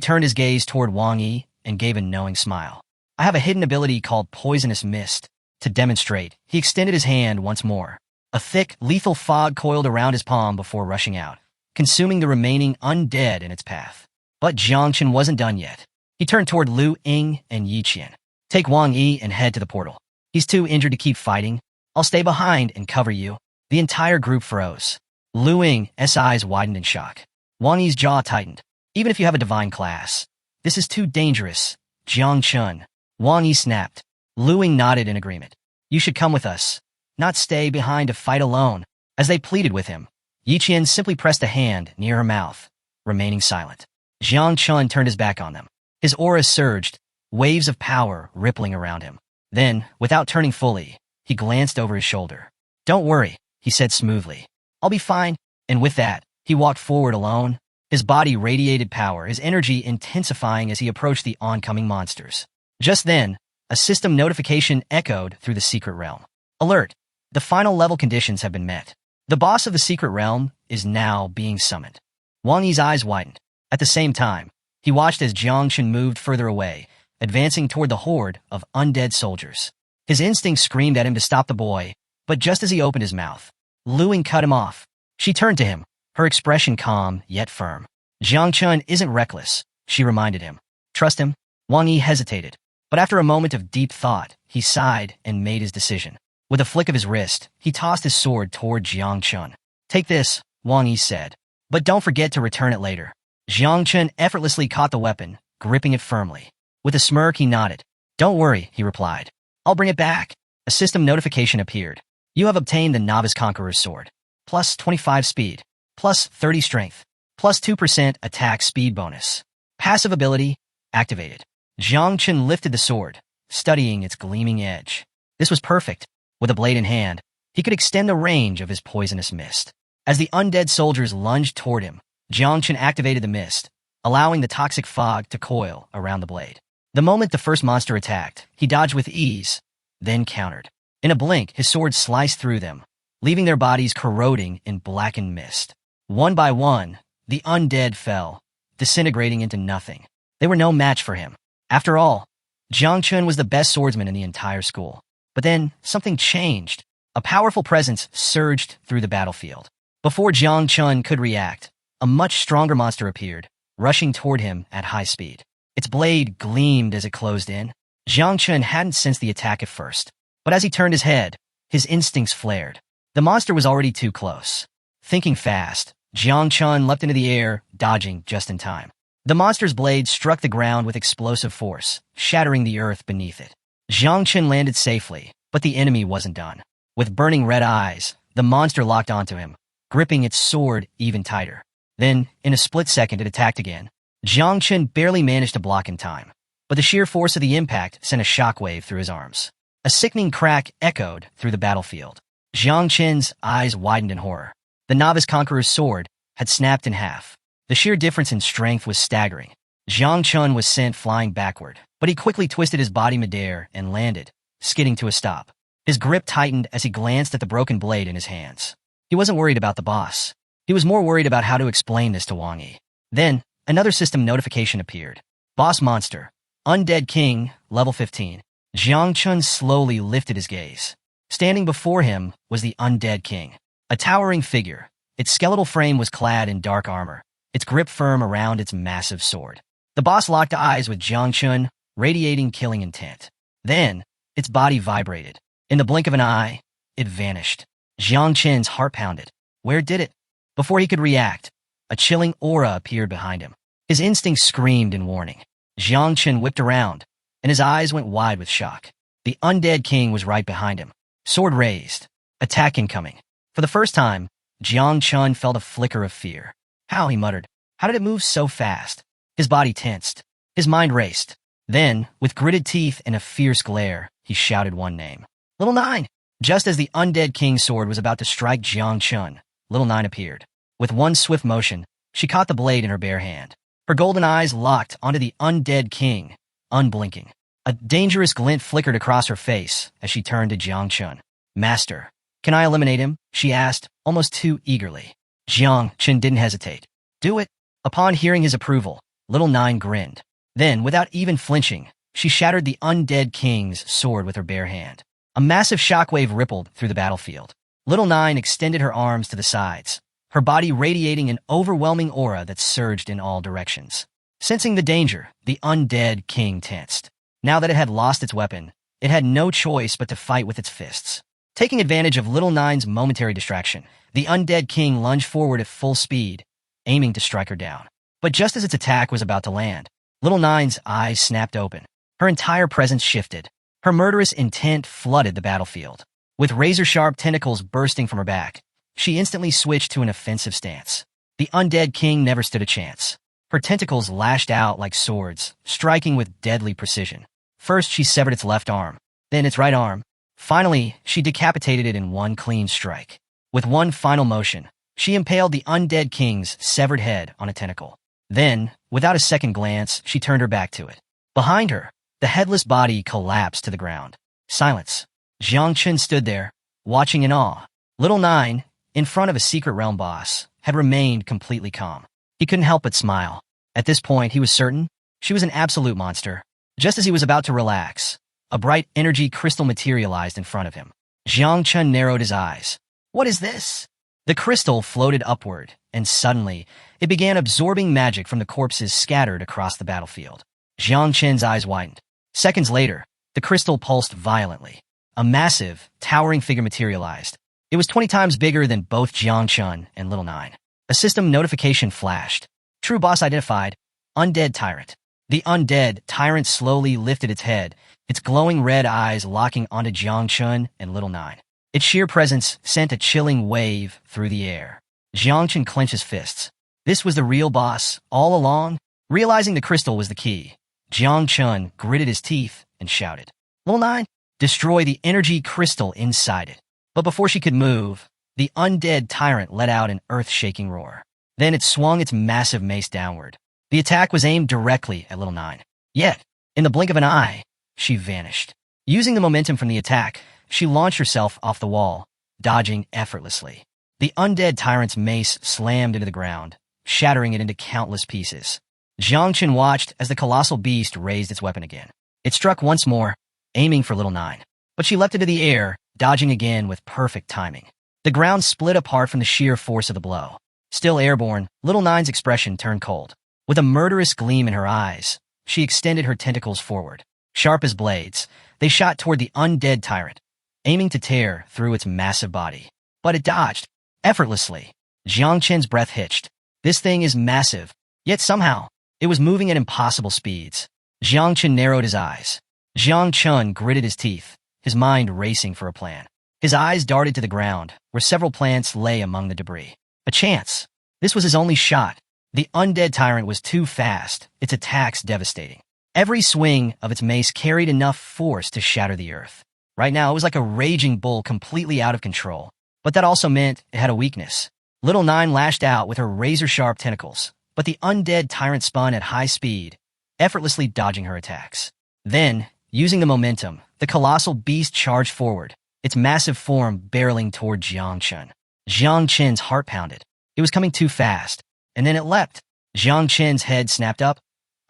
turned his gaze toward Wang Yi and gave a knowing smile. I have a hidden ability called Poisonous Mist. To demonstrate, he extended his hand once more. A thick, lethal fog coiled around his palm before rushing out, consuming the remaining undead in its path. But Jiang Chun wasn't done yet. He turned toward Lu Ying and Yi Qian. Take Wang Yi and head to the portal. He's too injured to keep fighting. I'll stay behind and cover you. The entire group froze. Lu Ying's eyes widened in shock. Wang Yi's jaw tightened. Even if you have a divine class, this is too dangerous. Jiang Chun. Wang Yi snapped. Lu Ying nodded in agreement. You should come with us, not stay behind to fight alone. As they pleaded with him, Yi Qian simply pressed a hand near her mouth, remaining silent. Jiang Chun turned his back on them. His aura surged, waves of power rippling around him. Then, without turning fully, he glanced over his shoulder. Don't worry, he said smoothly. I'll be fine. And with that, he walked forward alone. His body radiated power, his energy intensifying as he approached the oncoming monsters. Just then, a system notification echoed through the secret realm. Alert! The final level conditions have been met. The boss of the secret realm is now being summoned. Wang Yi's eyes widened. At the same time, he watched as Jiang Chun moved further away, advancing toward the horde of undead soldiers. His instinct screamed at him to stop the boy, but just as he opened his mouth, Lu Ying cut him off. She turned to him, her expression calm yet firm. Jiang Chun isn't reckless, she reminded him. Trust him? Wang Yi hesitated, but after a moment of deep thought, he sighed and made his decision. With a flick of his wrist, he tossed his sword toward Jiang Chun. Take this, Wang Yi said, but don't forget to return it later. Jiang Chun effortlessly caught the weapon, gripping it firmly. With a smirk, he nodded. Don't worry, he replied. I'll bring it back. A system notification appeared. You have obtained the Novice Conqueror's Sword. Plus 25 speed. Plus 30 strength. Plus 2% attack speed bonus. Passive ability activated. Jiang Chun lifted the sword, studying its gleaming edge. This was perfect. With a blade in hand, he could extend the range of his poisonous mist. As the undead soldiers lunged toward him, Jiang Chun activated the mist, allowing the toxic fog to coil around the blade. The moment the first monster attacked, he dodged with ease, then countered. In a blink, his sword sliced through them, leaving their bodies corroding in blackened mist. One by one, the undead fell, disintegrating into nothing. They were no match for him. After all, Jiang Chun was the best swordsman in the entire school. But then, something changed. A powerful presence surged through the battlefield. Before Jiang Chun could react, a much stronger monster appeared, rushing toward him at high speed. Its blade gleamed as it closed in. Jiang Chun hadn't sensed the attack at first, but as he turned his head, his instincts flared. The monster was already too close. Thinking fast, Jiang Chun leapt into the air, dodging just in time. The monster's blade struck the ground with explosive force, shattering the earth beneath it. Jiang Chun landed safely, but the enemy wasn't done. With burning red eyes, the monster locked onto him, gripping its sword even tighter. Then, in a split second, it attacked again. Jiang Chun barely managed to block in time, but the sheer force of the impact sent a shockwave through his arms. A sickening crack echoed through the battlefield. Jiang Chun's eyes widened in horror. The Novice Conqueror's sword had snapped in half. The sheer difference in strength was staggering. Jiang Chun was sent flying backward, but he quickly twisted his body midair and landed, skidding to a stop. His grip tightened as he glanced at the broken blade in his hands. He wasn't worried about the boss. He was more worried about how to explain this to Wang Yi. Then, another system notification appeared. Boss monster. Undead King, level 15. Jiang Chun slowly lifted his gaze. Standing before him was the Undead King. A towering figure. Its skeletal frame was clad in dark armor, its grip firm around its massive sword. The boss locked eyes with Jiang Chun, radiating killing intent. Then, its body vibrated. In the blink of an eye, it vanished. Jiang Chun's heart pounded. Where did it? Before he could react, a chilling aura appeared behind him. His instincts screamed in warning. Jiang Chun whipped around, and his eyes went wide with shock. The Undead King was right behind him. Sword raised. Attack incoming. For the first time, Jiang Chun felt a flicker of fear. How, he muttered. How did it move so fast? His body tensed. His mind raced. Then, with gritted teeth and a fierce glare, he shouted one name. Little Nine! Just as the Undead King's sword was about to strike Jiang Chun, Little Nine appeared. With one swift motion, she caught the blade in her bare hand. Her golden eyes locked onto the Undead King, unblinking. A dangerous glint flickered across her face as she turned to Jiang Chun. Master, can I eliminate him? She asked, almost too eagerly. Jiang Chun didn't hesitate. Do it. Upon hearing his approval, Little Nine grinned. Then, without even flinching, she shattered the Undead King's sword with her bare hand. A massive shockwave rippled through the battlefield. Little Nine extended her arms to the sides, her body radiating an overwhelming aura that surged in all directions. Sensing the danger, the Undead King tensed. Now that it had lost its weapon, it had no choice but to fight with its fists. Taking advantage of Little Nine's momentary distraction, the Undead King lunged forward at full speed, aiming to strike her down. But just as its attack was about to land, Little Nine's eyes snapped open. Her entire presence shifted. Her murderous intent flooded the battlefield. With razor-sharp tentacles bursting from her back, she instantly switched to an offensive stance. The Undead King never stood a chance. Her tentacles lashed out like swords, striking with deadly precision. First, she severed its left arm, then its right arm. Finally, she decapitated it in one clean strike. With one final motion, she impaled the Undead King's severed head on a tentacle. Then, without a second glance, she turned her back to it. Behind her, the headless body collapsed to the ground. Silence. Jiang Chun stood there, watching in awe. Little Nine, in front of a secret realm boss, had remained completely calm. He couldn't help but smile. At this point, he was certain she was an absolute monster. Just as he was about to relax, a bright energy crystal materialized in front of him. Jiang Chun narrowed his eyes. What is this? The crystal floated upward, and suddenly, it began absorbing magic from the corpses scattered across the battlefield. Jiang Chen's eyes widened. Seconds later, the crystal pulsed violently. A massive, towering figure materialized. It was 20 times bigger than both Jiang Chen and Little Nine. A system notification flashed. True boss identified. Undead Tyrant. The undead tyrant slowly lifted its head, its glowing red eyes locking onto Jiang Chen and Little Nine. Its sheer presence sent a chilling wave through the air. Jiang Chen clenched his fists. This was the real boss, all along? Realizing the crystal was the key, Jiang Chen gritted his teeth and shouted, "Little Nine, destroy the energy crystal inside it." But before she could move, the undead tyrant let out an earth-shaking roar. Then it swung its massive mace downward. The attack was aimed directly at Little Nine. Yet, in the blink of an eye, she vanished. Using the momentum from the attack, she launched herself off the wall, dodging effortlessly. The undead tyrant's mace slammed into the ground, shattering it into countless pieces. Jiang Chen watched as the colossal beast raised its weapon again. It struck once more, aiming for Little Nine. But she leapt into the air, dodging again with perfect timing. The ground split apart from the sheer force of the blow. Still airborne, Little Nine's expression turned cold. With a murderous gleam in her eyes, she extended her tentacles forward. Sharp as blades, they shot toward the undead tyrant, aiming to tear through its massive body. But it dodged, effortlessly. Jiang Chen's breath hitched. This thing is massive, yet somehow, it was moving at impossible speeds. Jiang Chen narrowed his eyes. Jiang Chen gritted his teeth, his mind racing for a plan. His eyes darted to the ground, where several plants lay among the debris. A chance. This was his only shot. The undead tyrant was too fast, its attacks devastating. Every swing of its mace carried enough force to shatter the earth. Right now, it was like a raging bull completely out of control. But that also meant it had a weakness. Little Nine lashed out with her razor-sharp tentacles, but the undead tyrant spun at high speed, effortlessly dodging her attacks. Then, using the momentum, the colossal beast charged forward, its massive form barreling toward Jiang Chen. Jiang Chen's heart pounded. It was coming too fast, and then it leapt. Jiang Chen's head snapped up,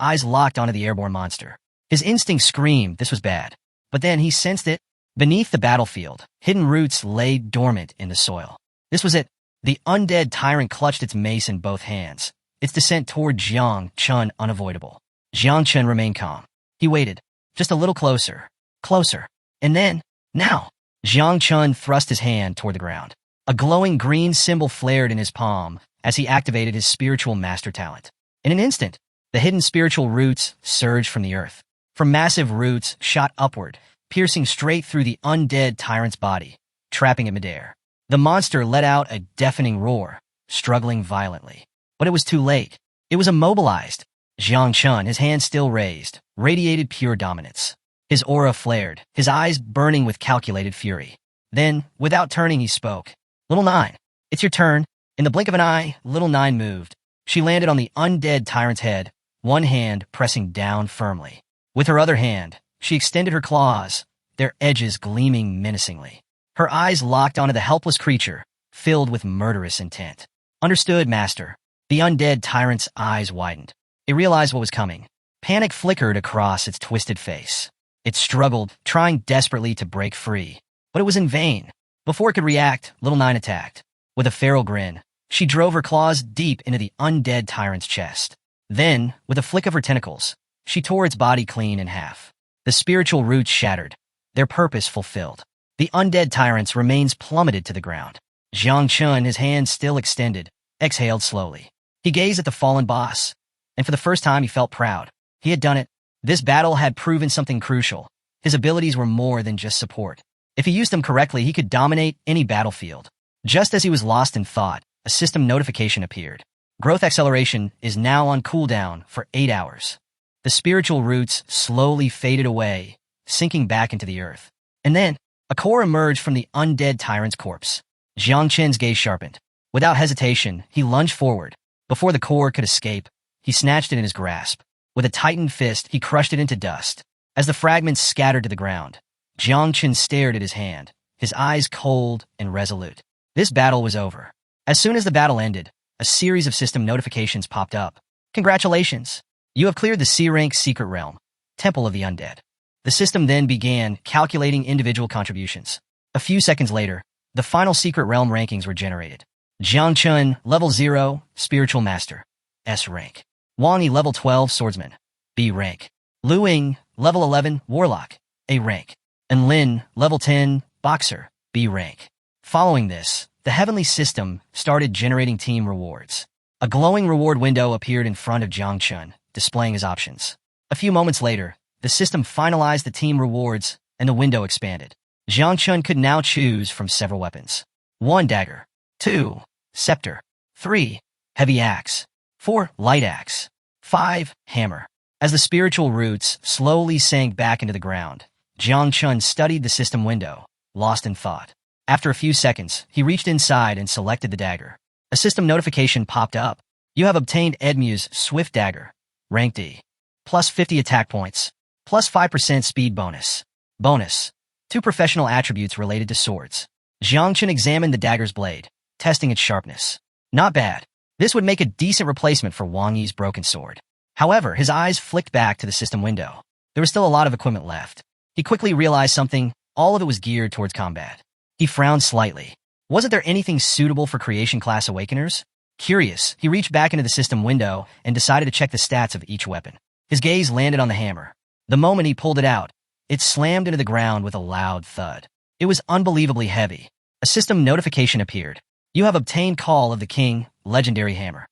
eyes locked onto the airborne monster. His instinct screamed this was bad, but then he sensed it. Beneath the battlefield, hidden roots lay dormant in the soil. This was it. The undead tyrant clutched its mace in both hands, its descent toward Jiang Chen unavoidable. Jiang Chen remained calm. He waited, just a little closer, closer, and then, now, Jiang Chen thrust his hand toward the ground. A glowing green symbol flared in his palm as he activated his spiritual master talent. In an instant, the hidden spiritual roots surged from the earth. From massive roots shot upward, piercing straight through the undead tyrant's body, trapping it midair. The monster let out a deafening roar, struggling violently. But it was too late. It was immobilized. Jiang Chen, his hand still raised, radiated pure dominance. His aura flared, his eyes burning with calculated fury. Then, without turning, he spoke. "Little Nine, it's your turn." In the blink of an eye, Little Nine moved. She landed on the undead tyrant's head, one hand pressing down firmly. With her other hand, she extended her claws, their edges gleaming menacingly. Her eyes locked onto the helpless creature, filled with murderous intent. "Understood, Master." The undead tyrant's eyes widened. It realized what was coming. Panic flickered across its twisted face. It struggled, trying desperately to break free. But it was in vain. Before it could react, Little Nine attacked. With a feral grin, she drove her claws deep into the undead tyrant's chest. Then, with a flick of her tentacles, she tore its body clean in half. The spiritual roots shattered, their purpose fulfilled. The undead tyrant's remains plummeted to the ground. Jiang Chen, his hands still extended, exhaled slowly. He gazed at the fallen boss, and for the first time he felt proud. He had done it. This battle had proven something crucial. His abilities were more than just support. If he used them correctly, he could dominate any battlefield. Just as he was lost in thought, a system notification appeared. Growth acceleration is now on cooldown for 8 hours. The spiritual roots slowly faded away, sinking back into the earth. And then, a core emerged from the undead tyrant's corpse. Jiang Chen's gaze sharpened. Without hesitation, he lunged forward. Before the core could escape, he snatched it in his grasp. With a tightened fist, he crushed it into dust. As the fragments scattered to the ground, Jiang Chen stared at his hand, his eyes cold and resolute. This battle was over. As soon as the battle ended, a series of system notifications popped up. "Congratulations! You have cleared the C-rank Secret Realm, Temple of the Undead." The system then began calculating individual contributions. A few seconds later, the final Secret Realm rankings were generated. Jiang Chun, level 0, spiritual master, S rank. Wang Yi, level 12, swordsman, B rank. Lu Ying, level 11, warlock, A rank. And Lin, level 10, boxer, B rank. Following this, the heavenly system started generating team rewards. A glowing reward window appeared in front of Jiang Chun, displaying his options. A few moments later, the system finalized the team rewards, and the window expanded. Jiang Chun could now choose from several weapons. 1. Dagger. 2. Scepter. 3. Heavy axe. 4. Light axe. 5. Hammer. As the spiritual roots slowly sank back into the ground, Jiang Chun studied the system window, lost in thought. After a few seconds, he reached inside and selected the dagger. A system notification popped up. You have obtained Edmu's Swift Dagger, rank D. Plus 50 attack points. Plus 5% speed bonus. Bonus. 2 professional attributes related to swords. Jiang Chun examined the dagger's blade, testing its sharpness. Not bad. This would make a decent replacement for Wang Yi's broken sword. However, his eyes flicked back to the system window. There was still a lot of equipment left. He quickly realized something. All of it was geared towards combat. He frowned slightly. Wasn't there anything suitable for creation class awakeners? Curious, he reached back into the system window and decided to check the stats of each weapon. His gaze landed on the hammer. The moment he pulled it out, it slammed into the ground with a loud thud. It was unbelievably heavy. A system notification appeared. You have obtained Call of the King, Legendary Hammer.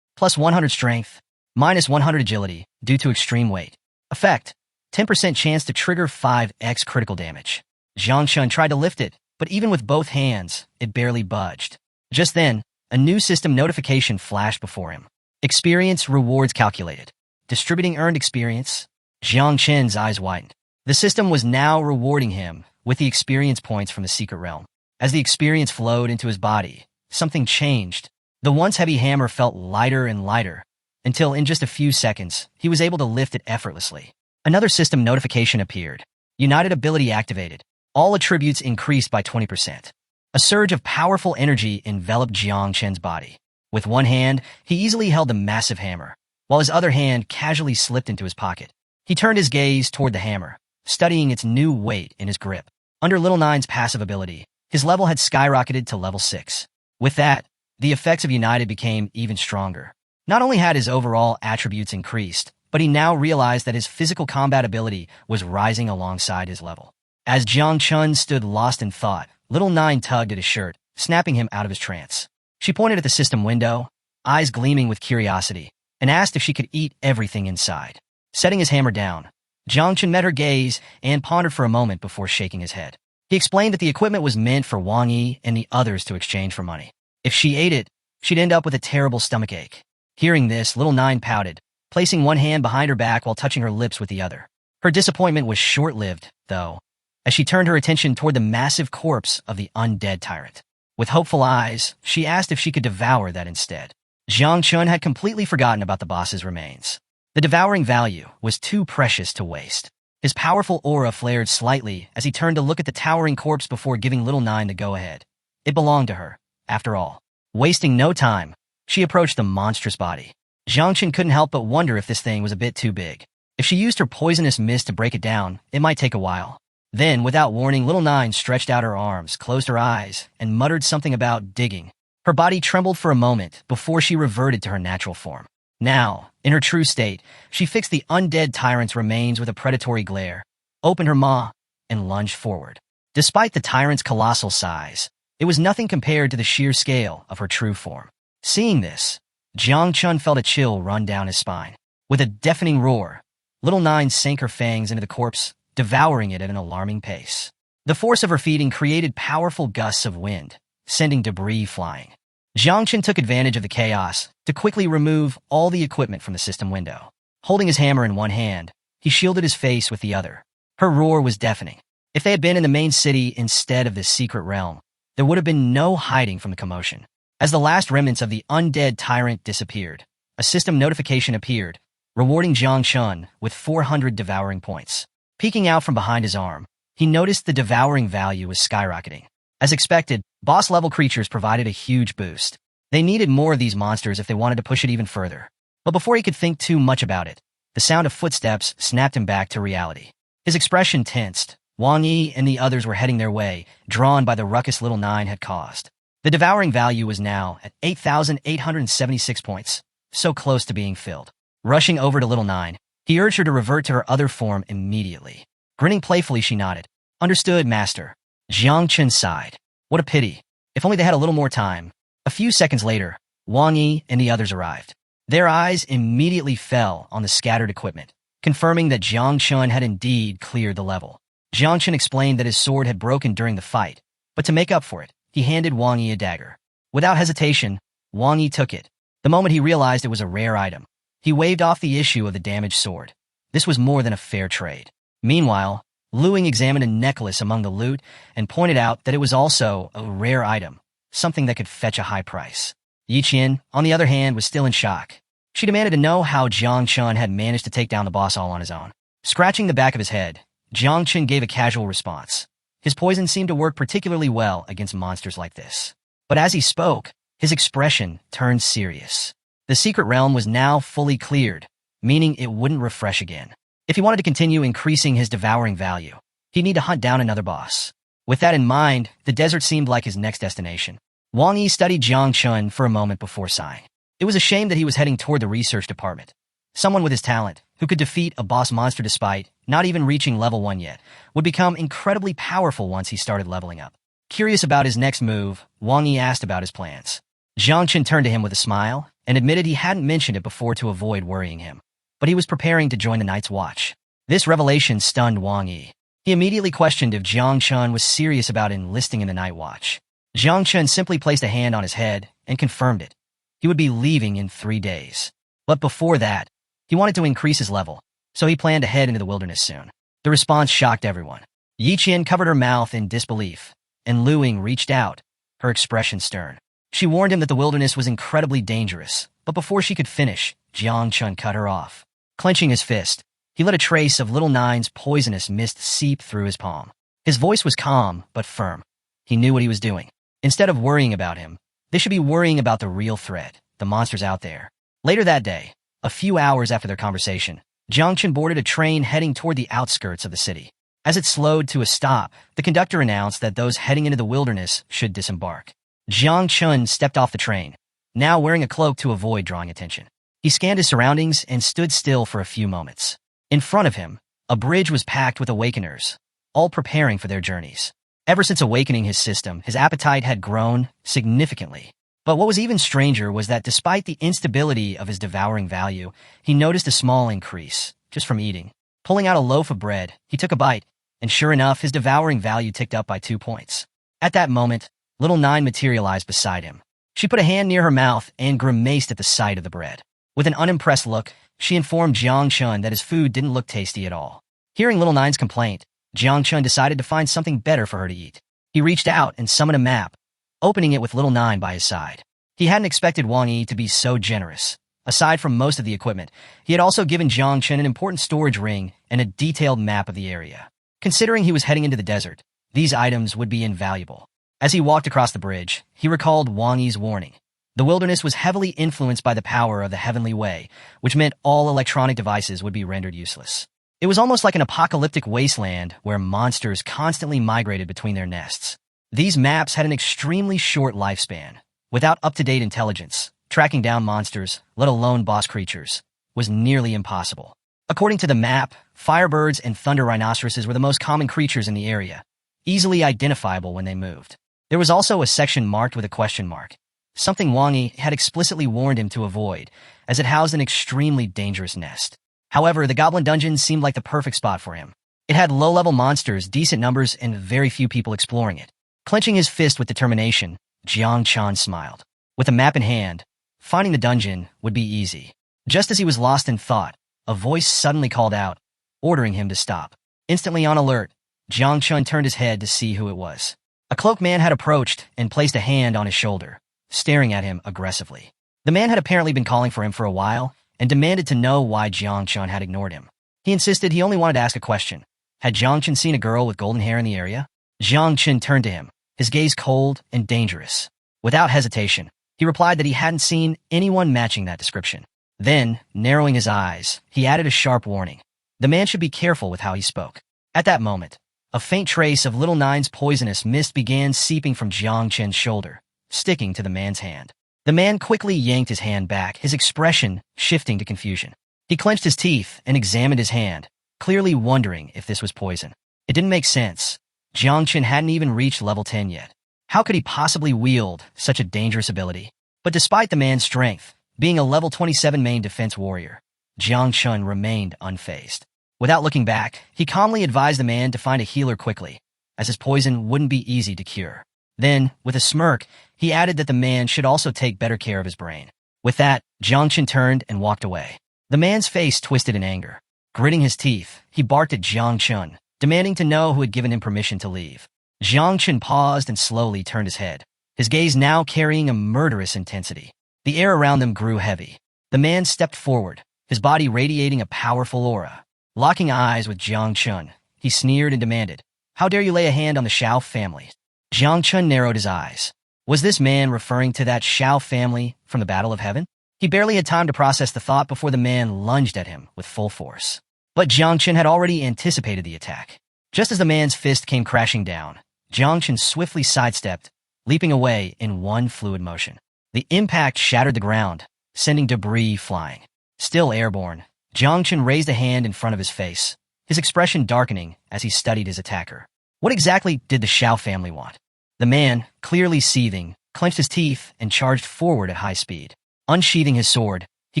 Plus 100 strength, minus 100 agility, due to extreme weight. Effect, 10% chance to trigger 5x critical damage. Jiang Chun tried to lift it, but even with both hands, it barely budged. Just then, a new system notification flashed before him. Experience rewards calculated. Distributing earned experience. Jiang Chun's eyes widened. The system was now rewarding him with the experience points from the secret realm. As the experience flowed into his body, something changed. The once heavy hammer felt lighter and lighter, until in just a few seconds, he was able to lift it effortlessly. Another system notification appeared. United ability activated. All attributes increased by 20%. A surge of powerful energy enveloped Jiang Chun's body. With one hand, he easily held the massive hammer, while his other hand casually slipped into his pocket. He turned his gaze toward the hammer, studying its new weight in his grip. Under Little Nine's passive ability, his level had skyrocketed to level 6. With that, the effects of United became even stronger. Not only had his overall attributes increased, but he now realized that his physical combat ability was rising alongside his level. As Jiang Chun stood lost in thought, Little Nine tugged at his shirt, snapping him out of his trance. She pointed at the system window, eyes gleaming with curiosity, and asked if she could eat everything inside. Setting his hammer down, Jiang Chun met her gaze and pondered for a moment before shaking his head. He explained that the equipment was meant for Wang Yi and the others to exchange for money. If she ate it, she'd end up with a terrible stomachache. Hearing this, Little Nine pouted, placing one hand behind her back while touching her lips with the other. Her disappointment was short-lived, though, as she turned her attention toward the massive corpse of the undead tyrant. With hopeful eyes, she asked if she could devour that instead. Jiang Chun had completely forgotten about the boss's remains. The devouring value was too precious to waste. His powerful aura flared slightly as he turned to look at the towering corpse before giving Little Nine the go-ahead. It belonged to her, after all. Wasting no time, she approached the monstrous body. Jiang Chun couldn't help but wonder if this thing was a bit too big. If she used her poisonous mist to break it down, it might take a while. Then, without warning, Little Nine stretched out her arms, closed her eyes, and muttered something about digging. Her body trembled for a moment before she reverted to her natural form. Now, in her true state, she fixed the undead tyrant's remains with a predatory glare, opened her maw, and lunged forward. Despite the tyrant's colossal size, it was nothing compared to the sheer scale of her true form. Seeing this, Jiang Chun felt a chill run down his spine. With a deafening roar, Little Nine sank her fangs into the corpse, devouring it at an alarming pace. The force of her feeding created powerful gusts of wind, sending debris flying. Jiang Chun took advantage of the chaos to quickly remove all the equipment from the system window. Holding his hammer in one hand, he shielded his face with the other. Her roar was deafening. If they had been in the main city instead of this secret realm, there would have been no hiding from the commotion. As the last remnants of the undead tyrant disappeared, a system notification appeared, rewarding Jiang Chun with 400 devouring points. Peeking out from behind his arm, he noticed the devouring value was skyrocketing. As expected, boss-level creatures provided a huge boost. They needed more of these monsters if they wanted to push it even further. But before he could think too much about it, the sound of footsteps snapped him back to reality. His expression tensed. Wang Yi and the others were heading their way, drawn by the ruckus Little Nine had caused. The devouring value was now at 8,876 points, so close to being filled. Rushing over to Little Nine, he urged her to revert to her other form immediately. Grinning playfully, she nodded. Understood, master. Jiang Chen sighed. What a pity. If only they had a little more time. A few seconds later, Wang Yi and the others arrived. Their eyes immediately fell on the scattered equipment, confirming that Jiang Chen had indeed cleared the level. Jiang Chen explained that his sword had broken during the fight, but to make up for it, he handed Wang Yi a dagger. Without hesitation, Wang Yi took it. The moment he realized it was a rare item, he waved off the issue of the damaged sword. This was more than a fair trade. Meanwhile, Luing examined a necklace among the loot and pointed out that it was also a rare item, something that could fetch a high price. Yi Qian, on the other hand, was still in shock. She demanded to know how Jiang Chen had managed to take down the boss all on his own. Scratching the back of his head, Jiang Chen gave a casual response. His poison seemed to work particularly well against monsters like this. But as he spoke, his expression turned serious. The secret realm was now fully cleared, meaning it wouldn't refresh again. If he wanted to continue increasing his devouring value, he'd need to hunt down another boss. With that in mind, the desert seemed like his next destination. Wang Yi studied Jiang Chen for a moment before sighing. It was a shame that he was heading toward the research department. Someone with his talent, who could defeat a boss monster despite not even reaching level 1 yet, would become incredibly powerful once he started leveling up. Curious about his next move, Wang Yi asked about his plans. Jiang Chen turned to him with a smile and admitted he hadn't mentioned it before to avoid worrying him, but he was preparing to join the Night's Watch. This revelation stunned Wang Yi. He immediately questioned if Jiang Chen was serious about enlisting in the Night Watch. Jiang Chen simply placed a hand on his head and confirmed it. He would be leaving in 3 days. But before that, he wanted to increase his level, so he planned to head into the wilderness soon. The response shocked everyone. Yi Qian covered her mouth in disbelief, and Luing reached out, her expression stern. She warned him that the wilderness was incredibly dangerous, but before she could finish, Jiang Chen cut her off. Clenching his fist, he let a trace of Little Nine's poisonous mist seep through his palm. His voice was calm, but firm. He knew what he was doing. Instead of worrying about him, they should be worrying about the real threat, the monsters out there. Later that day, a few hours after their conversation, Jiang Chen boarded a train heading toward the outskirts of the city. As it slowed to a stop, the conductor announced that those heading into the wilderness should disembark. Jiang Chen stepped off the train, now wearing a cloak to avoid drawing attention. He scanned his surroundings and stood still for a few moments. In front of him, a bridge was packed with awakeners, all preparing for their journeys. Ever since awakening his system, his appetite had grown significantly. But what was even stranger was that despite the instability of his devouring value, he noticed a small increase, just from eating. Pulling out a loaf of bread, he took a bite, and sure enough, his devouring value ticked up by 2 points. At that moment, Little Nine materialized beside him. She put a hand near her mouth and grimaced at the sight of the bread. With an unimpressed look, she informed Jiang Chen that his food didn't look tasty at all. Hearing Little Nine's complaint, Jiang Chen decided to find something better for her to eat. He reached out and summoned a map, opening it with Little Nine by his side. He hadn't expected Wang Yi to be so generous. Aside from most of the equipment, he had also given Jiang Chen an important storage ring and a detailed map of the area. Considering he was heading into the desert, these items would be invaluable. As he walked across the bridge, he recalled Wang Yi's warning. The wilderness was heavily influenced by the power of the Heavenly Way, which meant all electronic devices would be rendered useless. It was almost like an apocalyptic wasteland where monsters constantly migrated between their nests. These maps had an extremely short lifespan. Without up-to-date intelligence, tracking down monsters, let alone boss creatures, was nearly impossible. According to the map, firebirds and thunder rhinoceroses were the most common creatures in the area, easily identifiable when they moved. There was also a section marked with a question mark, something Wang Yi had explicitly warned him to avoid, as it housed an extremely dangerous nest. However, the Goblin Dungeon seemed like the perfect spot for him. It had low-level monsters, decent numbers, and very few people exploring it. Clenching his fist with determination, Jiang Chen smiled. With a map in hand, finding the dungeon would be easy. Just as he was lost in thought, a voice suddenly called out, ordering him to stop. Instantly on alert, Jiang Chen turned his head to see who it was. A cloaked man had approached and placed a hand on his shoulder, staring at him aggressively. The man had apparently been calling for him for a while and demanded to know why Jiang Chen had ignored him. He insisted he only wanted to ask a question. Had Jiang Chen seen a girl with golden hair in the area? Jiang Chen turned to him, his gaze cold and dangerous. Without hesitation, he replied that he hadn't seen anyone matching that description. Then, narrowing his eyes, he added a sharp warning. The man should be careful with how he spoke. At that moment, a faint trace of Little Nine's poisonous mist began seeping from Jiang Chen's shoulder, sticking to the man's hand. The man quickly yanked his hand back, his expression shifting to confusion. He clenched his teeth and examined his hand, clearly wondering if this was poison. It didn't make sense. Jiang Chen hadn't even reached level 10 yet. How could he possibly wield such a dangerous ability? But despite the man's strength, being a level 27 main defense warrior, Jiang Chen remained unfazed. Without looking back, he calmly advised the man to find a healer quickly, as his poison wouldn't be easy to cure. Then, with a smirk, he added that the man should also take better care of his brain. With that, Jiang Chen turned and walked away. The man's face twisted in anger. Gritting his teeth, he barked at Jiang Chen, demanding to know who had given him permission to leave. Jiang Chen paused and slowly turned his head, his gaze now carrying a murderous intensity. The air around them grew heavy. The man stepped forward, his body radiating a powerful aura. Locking eyes with Jiang Chen, he sneered and demanded, "How dare you lay a hand on the Shiao family?" Jiang Chen narrowed his eyes. Was this man referring to that Shiao family from the Battle of Heaven? He barely had time to process the thought before the man lunged at him with full force. But Jiang Chen had already anticipated the attack. Just as the man's fist came crashing down, Jiang Chen swiftly sidestepped, leaping away in one fluid motion. The impact shattered the ground, sending debris flying. Still airborne, Jiang Chen raised a hand in front of his face, his expression darkening as he studied his attacker. What exactly did the Shiao family want? The man, clearly seething, clenched his teeth and charged forward at high speed. Unsheathing his sword, he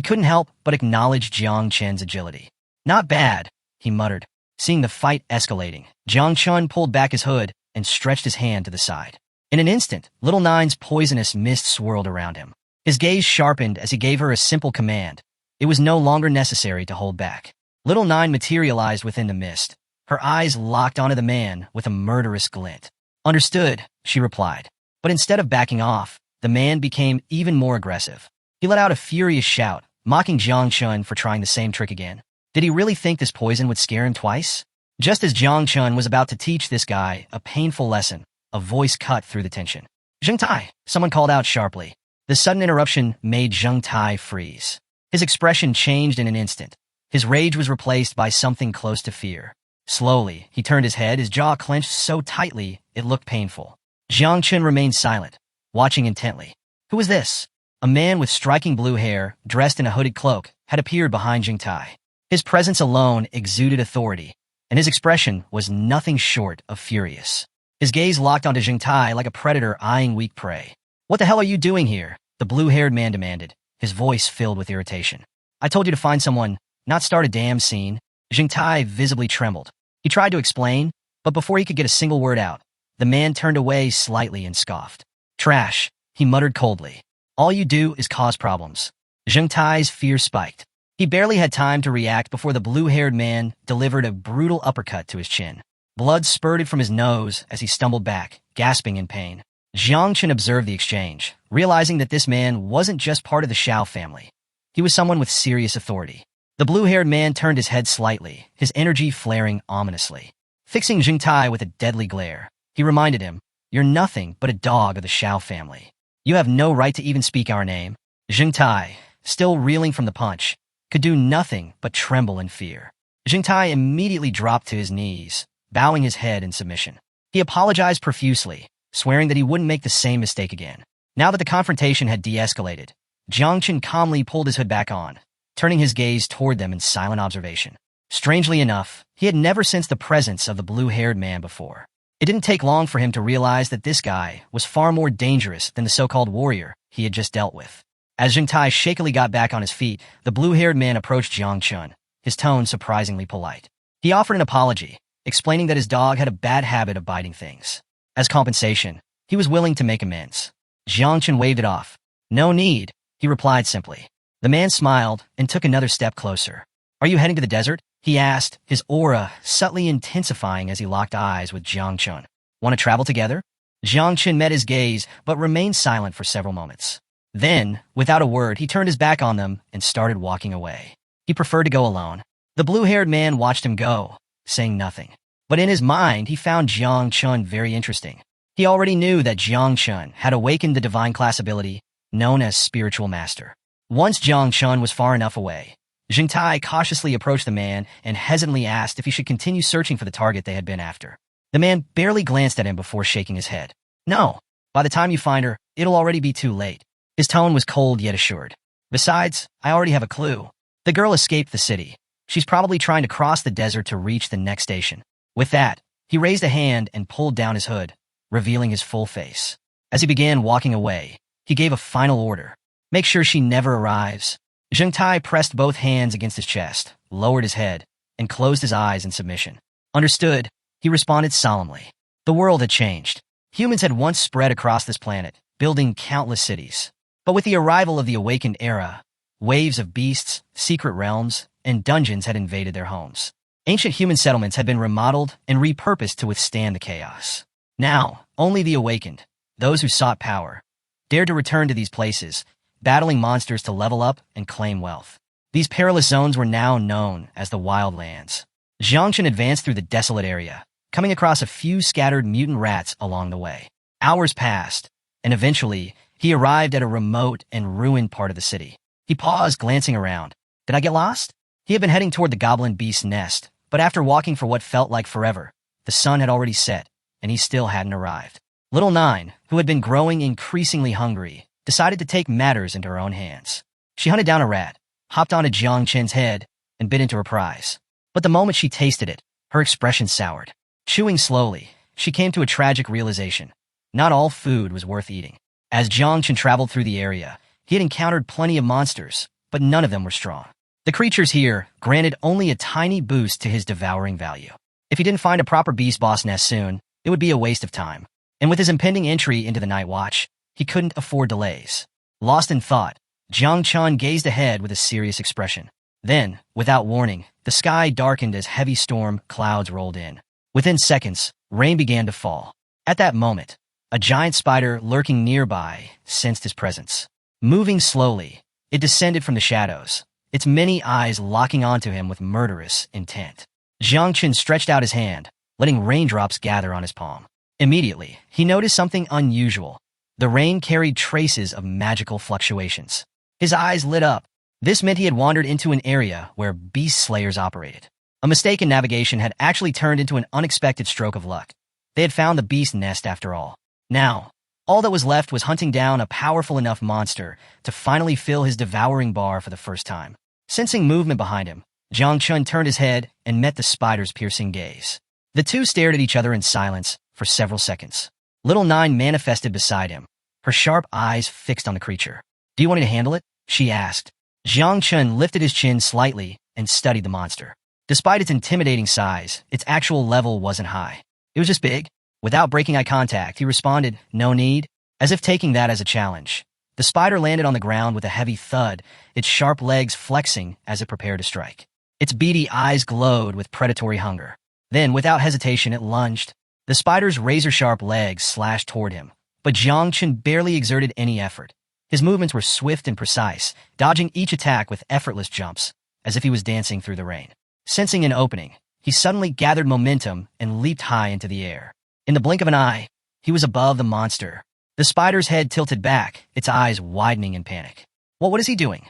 couldn't help but acknowledge Jiang Chen's agility. "Not bad," he muttered. Seeing the fight escalating, Jiang Chen pulled back his hood and stretched his hand to the side. In an instant, Little Nine's poisonous mist swirled around him. His gaze sharpened as he gave her a simple command. It was no longer necessary to hold back. Little Nine materialized within the mist, her eyes locked onto the man with a murderous glint. "Understood," she replied. But instead of backing off, the man became even more aggressive. He let out a furious shout, mocking Jiang Chen for trying the same trick again. Did he really think this poison would scare him twice? Just as Jiang Chen was about to teach this guy a painful lesson, a voice cut through the tension. "Zheng Tai," someone called out sharply. The sudden interruption made Zheng Tai freeze. His expression changed in an instant. His rage was replaced by something close to fear. Slowly, he turned his head, his jaw clenched so tightly it looked painful. Jiang Chen remained silent, watching intently. Who was this? A man with striking blue hair, dressed in a hooded cloak, had appeared behind Zheng Tai. His presence alone exuded authority, and his expression was nothing short of furious. His gaze locked onto Zheng Tai like a predator eyeing weak prey. "What the hell are you doing here?" the blue-haired man demanded, his voice filled with irritation. "I told you to find someone, not start a damn scene." Zheng Tai visibly trembled. He tried to explain, but before he could get a single word out, the man turned away slightly and scoffed. "Trash," he muttered coldly. "All you do is cause problems." Zheng Tai's fear spiked. He barely had time to react before the blue-haired man delivered a brutal uppercut to his chin. Blood spurted from his nose as he stumbled back, gasping in pain. Jiang Chen observed the exchange, realizing that this man wasn't just part of the Shiao family. He was someone with serious authority. The blue-haired man turned his head slightly, his energy flaring ominously. Fixing Zheng Tai with a deadly glare, he reminded him, "You're nothing but a dog of the Shiao family. You have no right to even speak our name." Zheng Tai, still reeling from the punch, could do nothing but tremble in fear. Zheng Tai immediately dropped to his knees, bowing his head in submission. He apologized profusely, swearing that he wouldn't make the same mistake again. Now that the confrontation had de-escalated, Jiang Chen calmly pulled his hood back on, turning his gaze toward them in silent observation. Strangely enough, he had never sensed the presence of the blue-haired man before. It didn't take long for him to realize that this guy was far more dangerous than the so-called warrior he had just dealt with. As Zheng Tai shakily got back on his feet, the blue-haired man approached Jiang Chen, his tone surprisingly polite. He offered an apology, explaining that his dog had a bad habit of biting things. As compensation, he was willing to make amends. Jiang Chen waved it off. "No need," he replied simply. The man smiled and took another step closer. "Are you heading to the desert?" he asked, his aura subtly intensifying as he locked eyes with Jiang Chen. "Want to travel together?" Jiang Chen met his gaze but remained silent for several moments. Then, without a word, he turned his back on them and started walking away. He preferred to go alone. The blue-haired man watched him go, saying nothing. But in his mind, he found Jiang Chen very interesting. He already knew that Jiang Chen had awakened the divine class ability, known as Spiritual Master. Once Jiang Chen was far enough away, Zheng Tai cautiously approached the man and hesitantly asked if he should continue searching for the target they had been after. The man barely glanced at him before shaking his head. "No. By the time you find her, it'll already be too late. His tone was cold yet assured. Besides, I already have a clue. The girl escaped the city. She's probably trying to cross the desert to reach the next station. With that, he raised a hand and pulled down his hood, revealing his full face. As he began walking away, he gave a final order. Make sure she never arrives. Zheng Tai pressed both hands against his chest, lowered his head, and closed his eyes in submission. Understood, he responded solemnly. The world had changed. Humans had once spread across this planet, building countless cities. But with the arrival of the awakened era, waves of beasts, secret realms, and dungeons had invaded their homes. Ancient human settlements had been remodeled and repurposed to withstand the chaos. Now, only the awakened, those who sought power, dared to return to these places, battling monsters to level up and claim wealth. These perilous zones were now known as the Wildlands. Jiangchen advanced through the desolate area, coming across a few scattered mutant rats along the way. Hours passed, and eventually, he arrived at a remote and ruined part of the city. He paused, glancing around. Did I get lost? He had been heading toward the goblin beast's nest, but after walking for what felt like forever, the sun had already set, and he still hadn't arrived. Little Nine, who had been growing increasingly hungry, decided to take matters into her own hands. She hunted down a rat, hopped onto Jiang Chen's head, and bit into her prize. But the moment she tasted it, her expression soured. Chewing slowly, she came to a tragic realization. Not all food was worth eating. As Jiang Chen traveled through the area, he had encountered plenty of monsters, but none of them were strong. The creatures here granted only a tiny boost to his devouring value. If he didn't find a proper beast boss nest soon, it would be a waste of time. And with his impending entry into the Night Watch, he couldn't afford delays. Lost in thought, Jiang Chen gazed ahead with a serious expression. Then, without warning, the sky darkened as heavy storm clouds rolled in. Within seconds, rain began to fall. At that moment, a giant spider lurking nearby sensed his presence. Moving slowly, it descended from the shadows, its many eyes locking onto him with murderous intent. Jiang Chen stretched out his hand, letting raindrops gather on his palm. Immediately, he noticed something unusual. The rain carried traces of magical fluctuations. His eyes lit up. This meant he had wandered into an area where beast slayers operated. A mistake in navigation had actually turned into an unexpected stroke of luck. They had found the beast nest after all. Now, all that was left was hunting down a powerful enough monster to finally fill his devouring bar for the first time. Sensing movement behind him, Jiang Chen turned his head and met the spider's piercing gaze. The two stared at each other in silence for several seconds. Little Nine manifested beside him, her sharp eyes fixed on the creature. Do you want me to handle it? She asked. Jiang Chen lifted his chin slightly and studied the monster. Despite its intimidating size, its actual level wasn't high. It was just big. Without breaking eye contact, he responded, "No need," as if taking that as a challenge. The spider landed on the ground with a heavy thud, its sharp legs flexing as it prepared to strike. Its beady eyes glowed with predatory hunger. Then, without hesitation, it lunged. The spider's razor-sharp legs slashed toward him, but Jiang Chen barely exerted any effort. His movements were swift and precise, dodging each attack with effortless jumps, as if he was dancing through the rain. Sensing an opening, he suddenly gathered momentum and leaped high into the air. In the blink of an eye, he was above the monster. The spider's head tilted back, its eyes widening in panic. What is he doing?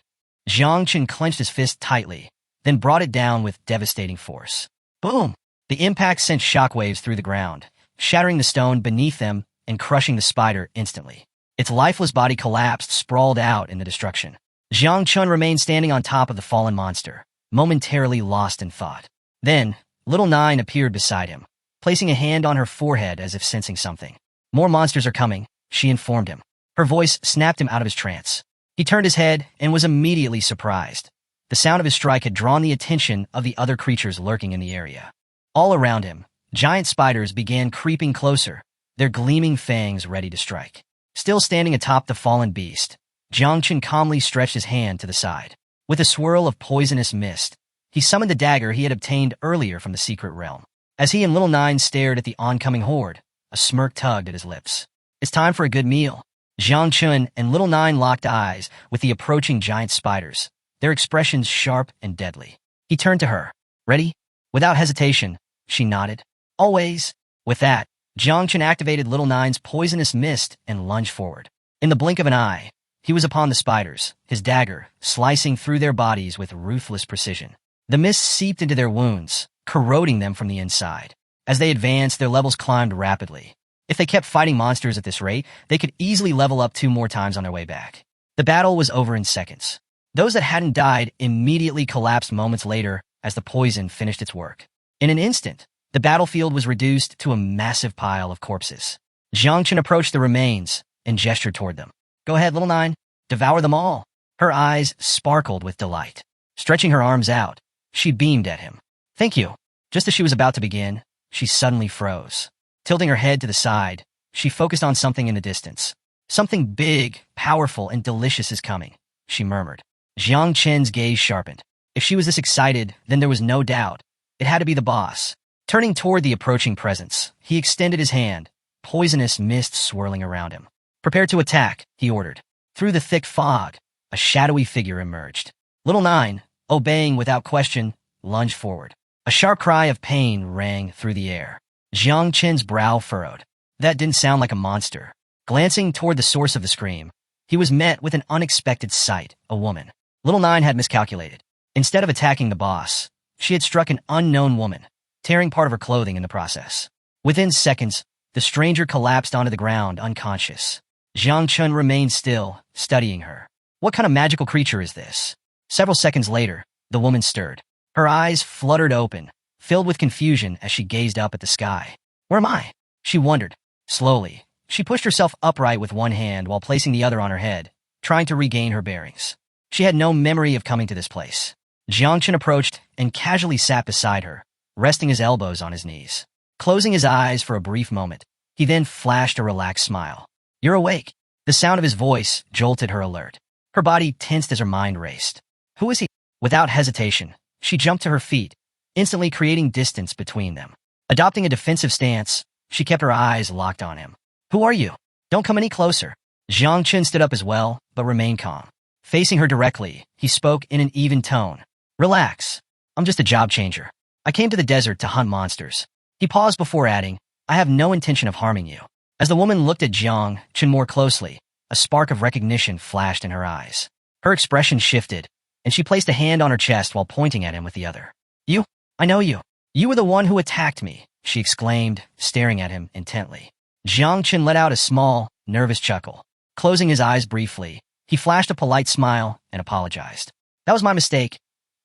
Jiang Chen clenched his fist tightly, then brought it down with devastating force. Boom! The impact sent shockwaves through the ground, shattering the stone beneath them and crushing the spider instantly. Its lifeless body collapsed, sprawled out in the destruction. Jiang Chen remained standing on top of the fallen monster, momentarily lost in thought. Then, Little Nine appeared beside him, placing a hand on her forehead as if sensing something. More monsters are coming, she informed him. Her voice snapped him out of his trance. He turned his head and was immediately surprised. The sound of his strike had drawn the attention of the other creatures lurking in the area. All around him, giant spiders began creeping closer, their gleaming fangs ready to strike. Still standing atop the fallen beast, Jiang Chen calmly stretched his hand to the side. With a swirl of poisonous mist, he summoned the dagger he had obtained earlier from the secret realm. As he and Little Nine stared at the oncoming horde, a smirk tugged at his lips. It's time for a good meal. Jiang Chen and Little Nine locked eyes with the approaching giant spiders, their expressions sharp and deadly. He turned to her. Ready? Without hesitation, she nodded. Always. With that, Jiang Chen activated Little Nine's poisonous mist and lunged forward. In the blink of an eye, he was upon the spiders, his dagger slicing through their bodies with ruthless precision. The mist seeped into their wounds, corroding them from the inside. As they advanced, their levels climbed rapidly. If they kept fighting monsters at this rate, they could easily level up 2 more times on their way back. The battle was over in seconds. Those that hadn't died immediately collapsed moments later as the poison finished its work. In an instant, the battlefield was reduced to a massive pile of corpses. Jiang Chen approached the remains and gestured toward them. "Go ahead, little nine. Devour them all." Her eyes sparkled with delight. Stretching her arms out, she beamed at him. "Thank you." Just as she was about to begin, she suddenly froze. Tilting her head to the side, she focused on something in the distance. "Something big, powerful, and delicious is coming," she murmured. Jiang Chen's gaze sharpened. If she was this excited, then there was no doubt. It had to be the boss. Turning toward the approaching presence, he extended his hand, poisonous mist swirling around him. "Prepare to attack," he ordered. Through the thick fog, a shadowy figure emerged. Little Nine, obeying without question, lunged forward. A sharp cry of pain rang through the air. Jiang Chen's brow furrowed. That didn't sound like a monster. Glancing toward the source of the scream, he was met with an unexpected sight, a woman. Little Nine had miscalculated. Instead of attacking the boss, she had struck an unknown woman, tearing part of her clothing in the process. Within seconds, the stranger collapsed onto the ground, unconscious. Jiang Chen remained still, studying her. What kind of magical creature is this? Several seconds later, the woman stirred. Her eyes fluttered open, filled with confusion as she gazed up at the sky. "Where am I?" she wondered. Slowly, she pushed herself upright with one hand while placing the other on her head, trying to regain her bearings. She had no memory of coming to this place. Jiang Chen approached and casually sat beside her, resting his elbows on his knees. Closing his eyes for a brief moment, he then flashed a relaxed smile. "You're awake." The sound of his voice jolted her alert. Her body tensed as her mind raced. Who is he? Without hesitation, she jumped to her feet, instantly creating distance between them. Adopting a defensive stance, she kept her eyes locked on him. "Who are you? Don't come any closer." Jiang Chen stood up as well, but remained calm. Facing her directly, he spoke in an even tone. "Relax. I'm just a job changer. I came to the desert to hunt monsters." He paused before adding, "I have no intention of harming you." As the woman looked at Jiang Chen more closely, a spark of recognition flashed in her eyes. Her expression shifted, and she placed a hand on her chest while pointing at him with the other. "You? I know you. You were the one who attacked me," she exclaimed, staring at him intently. Jiang Chen let out a small, nervous chuckle. Closing his eyes briefly, he flashed a polite smile and apologized. "That was my mistake.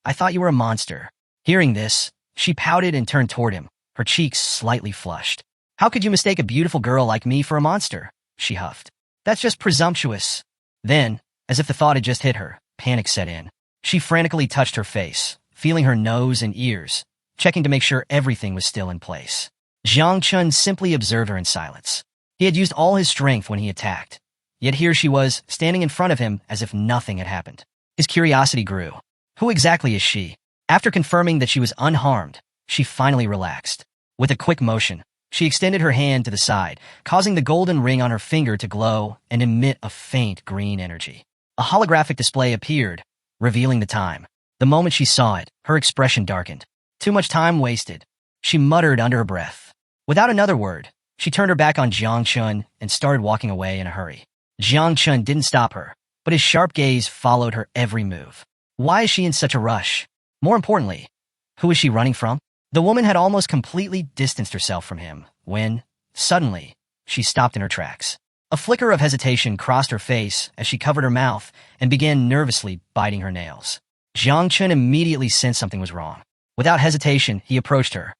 I thought you were a monster." Hearing this, she pouted and turned toward him, her cheeks slightly flushed. "How could you mistake a beautiful girl like me for a monster?" she huffed. "That's just presumptuous." Then, as if the thought had just hit her, panic set in. She frantically touched her face, feeling her nose and ears, checking to make sure everything was still in place. Jiang Chen simply observed her in silence. He had used all his strength when he attacked, yet here she was, standing in front of him as if nothing had happened. His curiosity grew. Who exactly is she? After confirming that she was unharmed, she finally relaxed. With a quick motion, she extended her hand to the side, causing the golden ring on her finger to glow and emit a faint green energy. A holographic display appeared, revealing the time. The moment she saw it, her expression darkened. Too much time wasted, she muttered under her breath. Without another word, she turned her back on Jiang Chen and started walking away in a hurry. Jiang Chen didn't stop her, but his sharp gaze followed her every move. Why is she in such a rush? More importantly, who is she running from? The woman had almost completely distanced herself from him when, suddenly, she stopped in her tracks. A flicker of hesitation crossed her face as she covered her mouth and began nervously biting her nails. Jiang Chen immediately sensed something was wrong. Without hesitation, he approached her.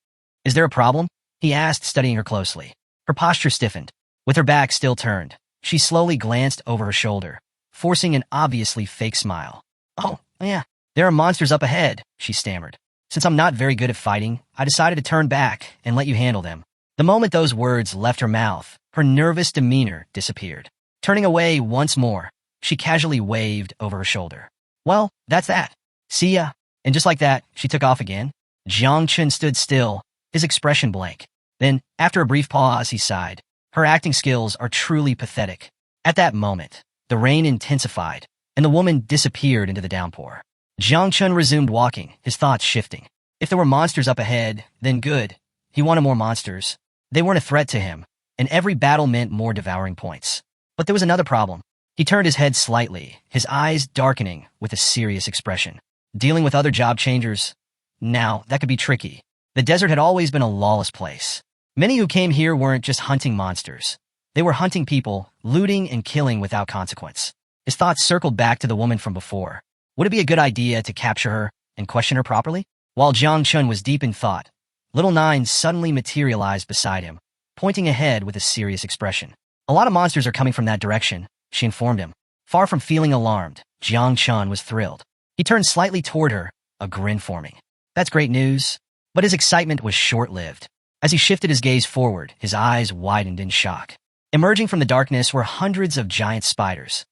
"Is there a problem?" he asked, studying her closely. Her posture stiffened. With her back still turned, she slowly glanced over her shoulder, forcing an obviously fake smile. "Oh, yeah, there are monsters up ahead," she stammered. "Since I'm not very good at fighting, I decided to turn back and let you handle them." The moment those words left her mouth, her nervous demeanor disappeared. Turning away once more, she casually waved over her shoulder. "Well, that's that. See ya." And just like that, she took off again. Jiang Chen stood still, his expression blank. Then, after a brief pause, he sighed. Her acting skills are truly pathetic. At that moment, the rain intensified, and the woman disappeared into the downpour. Jiang Chen resumed walking, his thoughts shifting. If there were monsters up ahead, then good. He wanted more monsters. They weren't a threat to him, and every battle meant more devouring points. But there was another problem. He turned his head slightly, his eyes darkening with a serious expression. Dealing with other job changers? Now, that could be tricky. The desert had always been a lawless place. Many who came here weren't just hunting monsters. They were hunting people, looting and killing without consequence. His thoughts circled back to the woman from before. Would it be a good idea to capture her and question her properly? While Jiang Chun was deep in thought, Little Nine suddenly materialized beside him, pointing ahead with a serious expression. A lot of monsters are coming from that direction, she informed him. Far from feeling alarmed, Jiang Chun was thrilled. He turned slightly toward her, a grin forming. That's great news. But his excitement was short-lived. As he shifted his gaze forward, his eyes widened in shock. Emerging from the darkness were hundreds of giant spiders,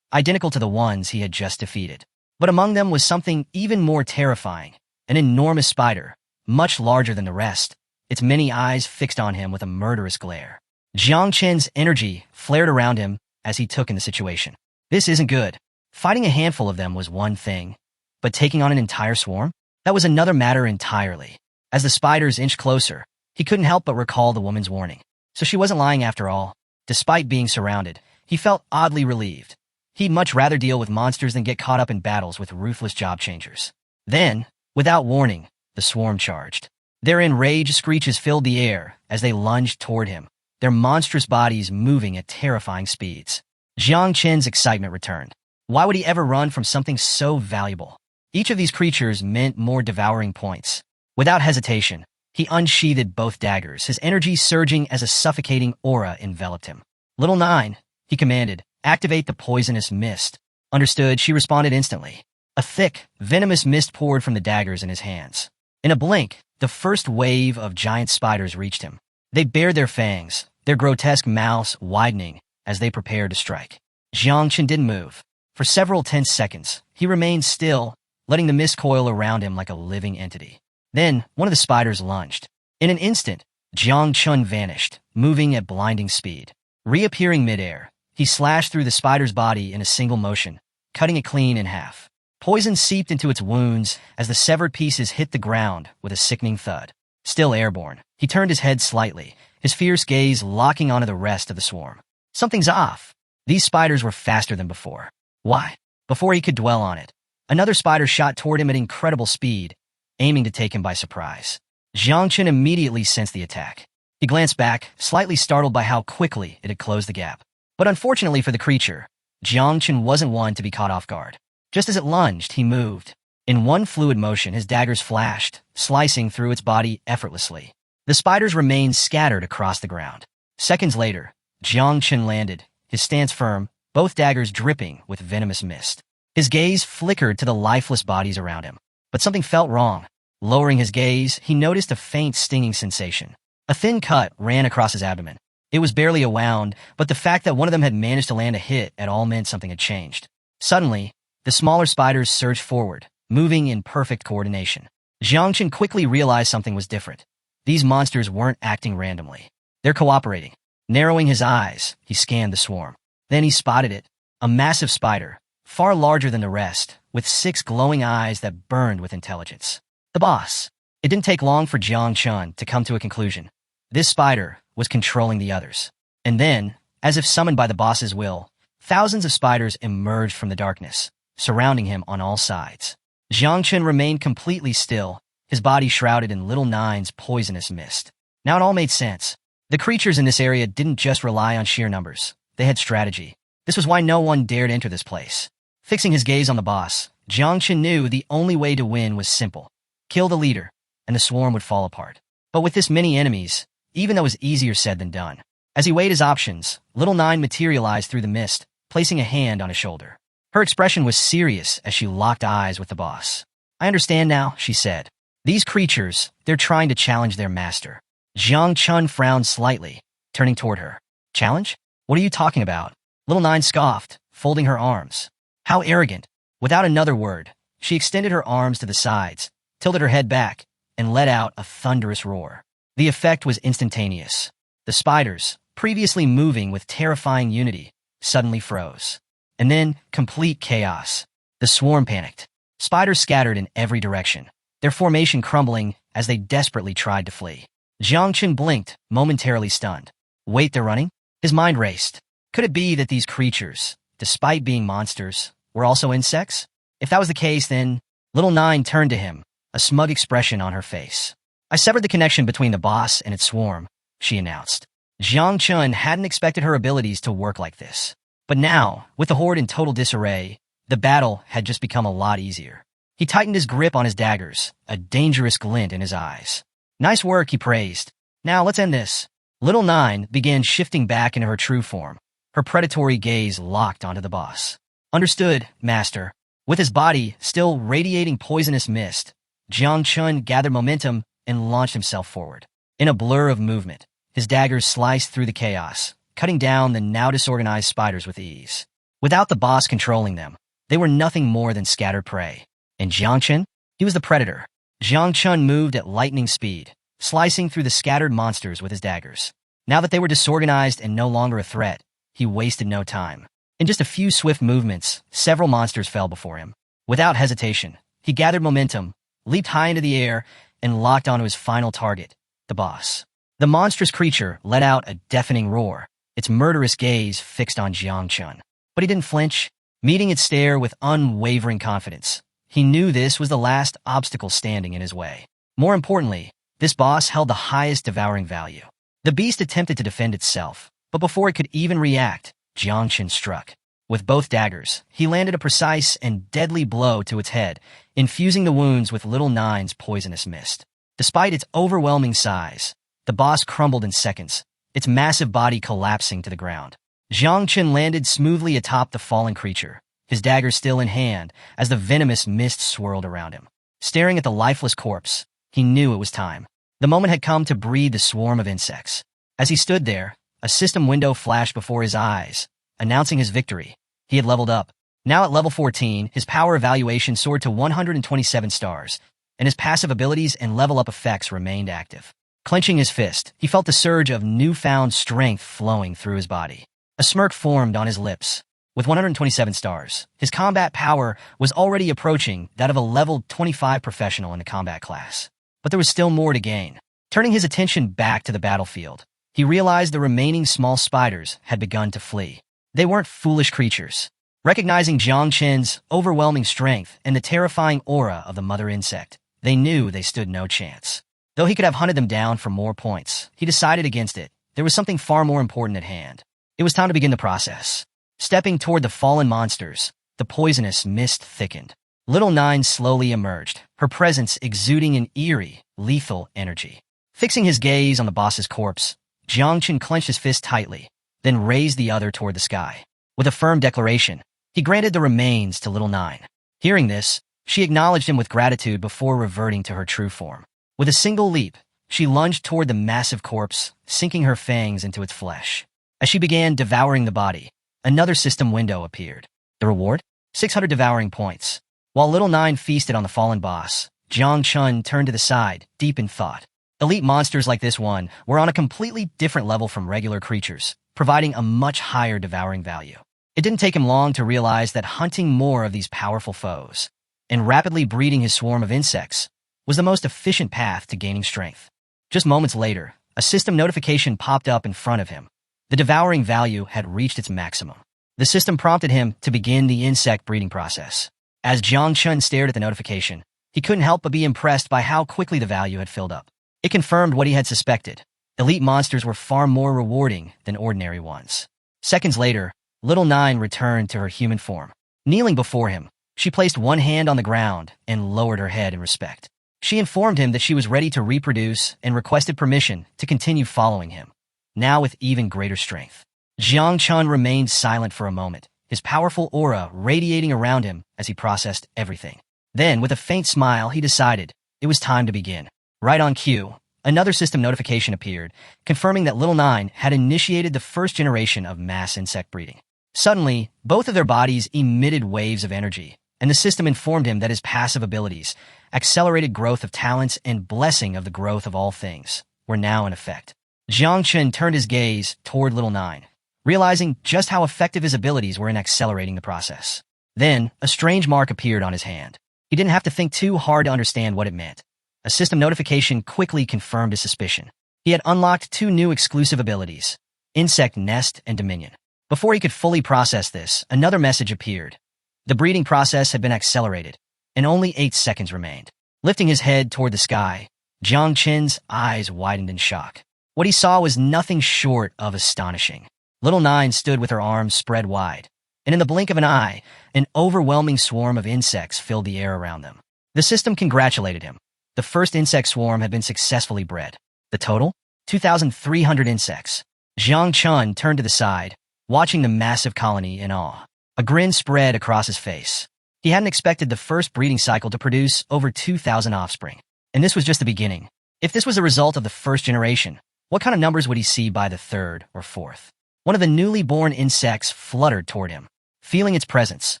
identical to the ones he had just defeated. But among them was something even more terrifying, an enormous spider, much larger than the rest, its many eyes fixed on him with a murderous glare. Jiang Chen's energy flared around him as he took in the situation. This isn't good. Fighting a handful of them was one thing, but taking on an entire swarm? That was another matter entirely. As the spiders inched closer, he couldn't help but recall the woman's warning. So she wasn't lying after all. Despite being surrounded, he felt oddly relieved. He'd much rather deal with monsters than get caught up in battles with ruthless job changers. Then, without warning, the swarm charged. Their enraged screeches filled the air as they lunged toward him, their monstrous bodies moving at terrifying speeds. Jiang Chen's excitement returned. Why would he ever run from something so valuable? Each of these creatures meant more devouring points. Without hesitation, he unsheathed both daggers, his energy surging as a suffocating aura enveloped him. Little Nine, he commanded, activate the poisonous mist. Understood, she responded instantly. A thick, venomous mist poured from the daggers in his hands. In a blink, the first wave of giant spiders reached him. They bared their fangs, their grotesque mouths widening as they prepared to strike. Jiang Chen didn't move. For several tense seconds, he remained still, letting the mist coil around him like a living entity. Then, one of the spiders lunged. In an instant, Jiang Chun vanished, moving at blinding speed. Reappearing midair, he slashed through the spider's body in a single motion, cutting it clean in half. Poison seeped into its wounds as the severed pieces hit the ground with a sickening thud. Still airborne, he turned his head slightly, his fierce gaze locking onto the rest of the swarm. Something's off. These spiders were faster than before. Why? Before he could dwell on it, another spider shot toward him at incredible speed, aiming to take him by surprise. Jiang Chen immediately sensed the attack. He glanced back, slightly startled by how quickly it had closed the gap. But unfortunately for the creature, Jiang Chen wasn't one to be caught off guard. Just as it lunged, he moved. In one fluid motion, his daggers flashed, slicing through its body effortlessly. The spiders remained scattered across the ground. Seconds later, Jiang Chen landed, his stance firm, both daggers dripping with venomous mist. His gaze flickered to the lifeless bodies around him. But something felt wrong. Lowering his gaze, he noticed a faint stinging sensation. A thin cut ran across his abdomen. It was barely a wound, but the fact that one of them had managed to land a hit at all meant something had changed. Suddenly, the smaller spiders surged forward, moving in perfect coordination. Jiang Chen quickly realized something was different. These monsters weren't acting randomly. They're cooperating. Narrowing his eyes, he scanned the swarm. Then he spotted it, a massive spider, far larger than the rest, with 6 glowing eyes that burned with intelligence. The boss. It didn't take long for Jiang Chun to come to a conclusion. This spider was controlling the others. And then, as if summoned by the boss's will, thousands of spiders emerged from the darkness, surrounding him on all sides. Jiang Chun remained completely still, his body shrouded in Little Nine's poisonous mist. Now it all made sense. The creatures in this area didn't just rely on sheer numbers. They had strategy. This was why no one dared enter this place. Fixing his gaze on the boss, Jiang Chen knew the only way to win was simple. Kill the leader, and the swarm would fall apart. But with this many enemies, even though it was easier said than done. As he weighed his options, Little Nine materialized through the mist, placing a hand on his shoulder. Her expression was serious as she locked eyes with the boss. I understand now, she said. These creatures, they're trying to challenge their master. Jiang Chun frowned slightly, turning toward her. Challenge? What are you talking about? Little Nine scoffed, folding her arms. How arrogant. Without another word, she extended her arms to the sides, tilted her head back, and let out a thunderous roar. The effect was instantaneous. The spiders, previously moving with terrifying unity, suddenly froze. And then, complete chaos. The swarm panicked. Spiders scattered in every direction, their formation crumbling as they desperately tried to flee. Jiang Chen blinked, momentarily stunned. Wait, they're running? His mind raced. Could it be that these creatures, despite being monsters, were also insects? If that was the case, then Little Nine turned to him, a smug expression on her face. I severed the connection between the boss and its swarm, she announced. Jiang Chun hadn't expected her abilities to work like this. But now, with the horde in total disarray, the battle had just become a lot easier. He tightened his grip on his daggers, a dangerous glint in his eyes. Nice work, he praised. Now let's end this. Little Nine began shifting back into her true form, her predatory gaze locked onto the boss. Understood, master. With his body still radiating poisonous mist, Jiang Chun gathered momentum and launched himself forward. In a blur of movement, his daggers sliced through the chaos, cutting down the now disorganized spiders with ease. Without the boss controlling them, they were nothing more than scattered prey. And Jiang Chun? He was the predator. Jiang Chun moved at lightning speed, slicing through the scattered monsters with his daggers. Now that they were disorganized and no longer a threat, he wasted no time. In just a few swift movements, several monsters fell before him. Without hesitation, he gathered momentum, leaped high into the air, and locked onto his final target, the boss. The monstrous creature let out a deafening roar, its murderous gaze fixed on Jiang Chun. But he didn't flinch, meeting its stare with unwavering confidence. He knew this was the last obstacle standing in his way. More importantly, this boss held the highest devouring value. The beast attempted to defend itself, but before it could even react, Jiang Chun struck. With both daggers, he landed a precise and deadly blow to its head, infusing the wounds with Little Nine's poisonous mist. Despite its overwhelming size, the boss crumbled in seconds, its massive body collapsing to the ground. Jiang Chun landed smoothly atop the fallen creature, his dagger still in hand as the venomous mist swirled around him. Staring at the lifeless corpse, he knew it was time. The moment had come to breed the swarm of insects. As he stood there, a system window flashed before his eyes, announcing his victory. He had leveled up. Now at level 14, his power evaluation soared to 127 stars, and his passive abilities and level-up effects remained active. Clenching his fist, he felt the surge of newfound strength flowing through his body. A smirk formed on his lips. With 127 stars, his combat power was already approaching that of a level 25 professional in the combat class. But there was still more to gain. Turning his attention back to the battlefield, he realized the remaining small spiders had begun to flee. They weren't foolish creatures. Recognizing Jiang Chun's overwhelming strength and the terrifying aura of the mother insect, they knew they stood no chance. Though he could have hunted them down for more points, he decided against it. There was something far more important at hand. It was time to begin the process. Stepping toward the fallen monsters, the poisonous mist thickened. Little Nine slowly emerged, her presence exuding an eerie, lethal energy. Fixing his gaze on the boss's corpse, Jiang Chun clenched his fist tightly, then raised the other toward the sky. With a firm declaration, he granted the remains to Little Nine. Hearing this, she acknowledged him with gratitude before reverting to her true form. With a single leap, she lunged toward the massive corpse, sinking her fangs into its flesh. As she began devouring the body, another system window appeared. The reward? 600 devouring points. While Little Nine feasted on the fallen boss, Jiang Chun turned to the side, deep in thought. Elite monsters like this one were on a completely different level from regular creatures, providing a much higher devouring value. It didn't take him long to realize that hunting more of these powerful foes and rapidly breeding his swarm of insects was the most efficient path to gaining strength. Just moments later, a system notification popped up in front of him. The devouring value had reached its maximum. The system prompted him to begin the insect breeding process. As Jiang Chun stared at the notification, he couldn't help but be impressed by how quickly the value had filled up. It confirmed what he had suspected. Elite monsters were far more rewarding than ordinary ones. Seconds later, Little Nine returned to her human form. Kneeling before him, she placed one hand on the ground and lowered her head in respect. She informed him that she was ready to reproduce and requested permission to continue following him, now with even greater strength. Jiang Chun remained silent for a moment, his powerful aura radiating around him as he processed everything. Then, with a faint smile, he decided it was time to begin. Right on cue, another system notification appeared, confirming that Little Nine had initiated the first generation of mass insect breeding. Suddenly, both of their bodies emitted waves of energy, and the system informed him that his passive abilities, accelerated growth of talents and blessing of the growth of all things, were now in effect. Jiang Chun turned his gaze toward Little Nine, realizing just how effective his abilities were in accelerating the process. Then, a strange mark appeared on his hand. He didn't have to think too hard to understand what it meant. A system notification quickly confirmed his suspicion. He had unlocked two new exclusive abilities, Insect Nest and Dominion. Before he could fully process this, another message appeared. The breeding process had been accelerated, and only 8 seconds remained. Lifting his head toward the sky, Jiang Chun's eyes widened in shock. What he saw was nothing short of astonishing. Little Nine stood with her arms spread wide, and in the blink of an eye, an overwhelming swarm of insects filled the air around them. The system congratulated him. The first insect swarm had been successfully bred. The total? 2,300 insects. Jiang Chun turned to the side, watching the massive colony in awe. A grin spread across his face. He hadn't expected the first breeding cycle to produce over 2,000 offspring. And this was just the beginning. If this was a result of the first generation, what kind of numbers would he see by the third or fourth? One of the newly born insects fluttered toward him. Feeling its presence,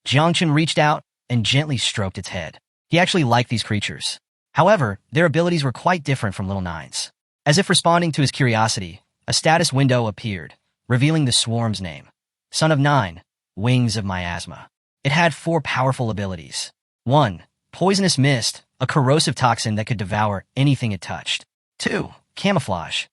Jiangchen reached out and gently stroked its head. He actually liked these creatures. However, their abilities were quite different from Little Nine's. As if responding to his curiosity, a status window appeared, revealing the swarm's name. Son of Nine, Wings of Miasma. It had 4 powerful abilities. 1. Poisonous Mist, a corrosive toxin that could devour anything it touched. 2. Camouflage,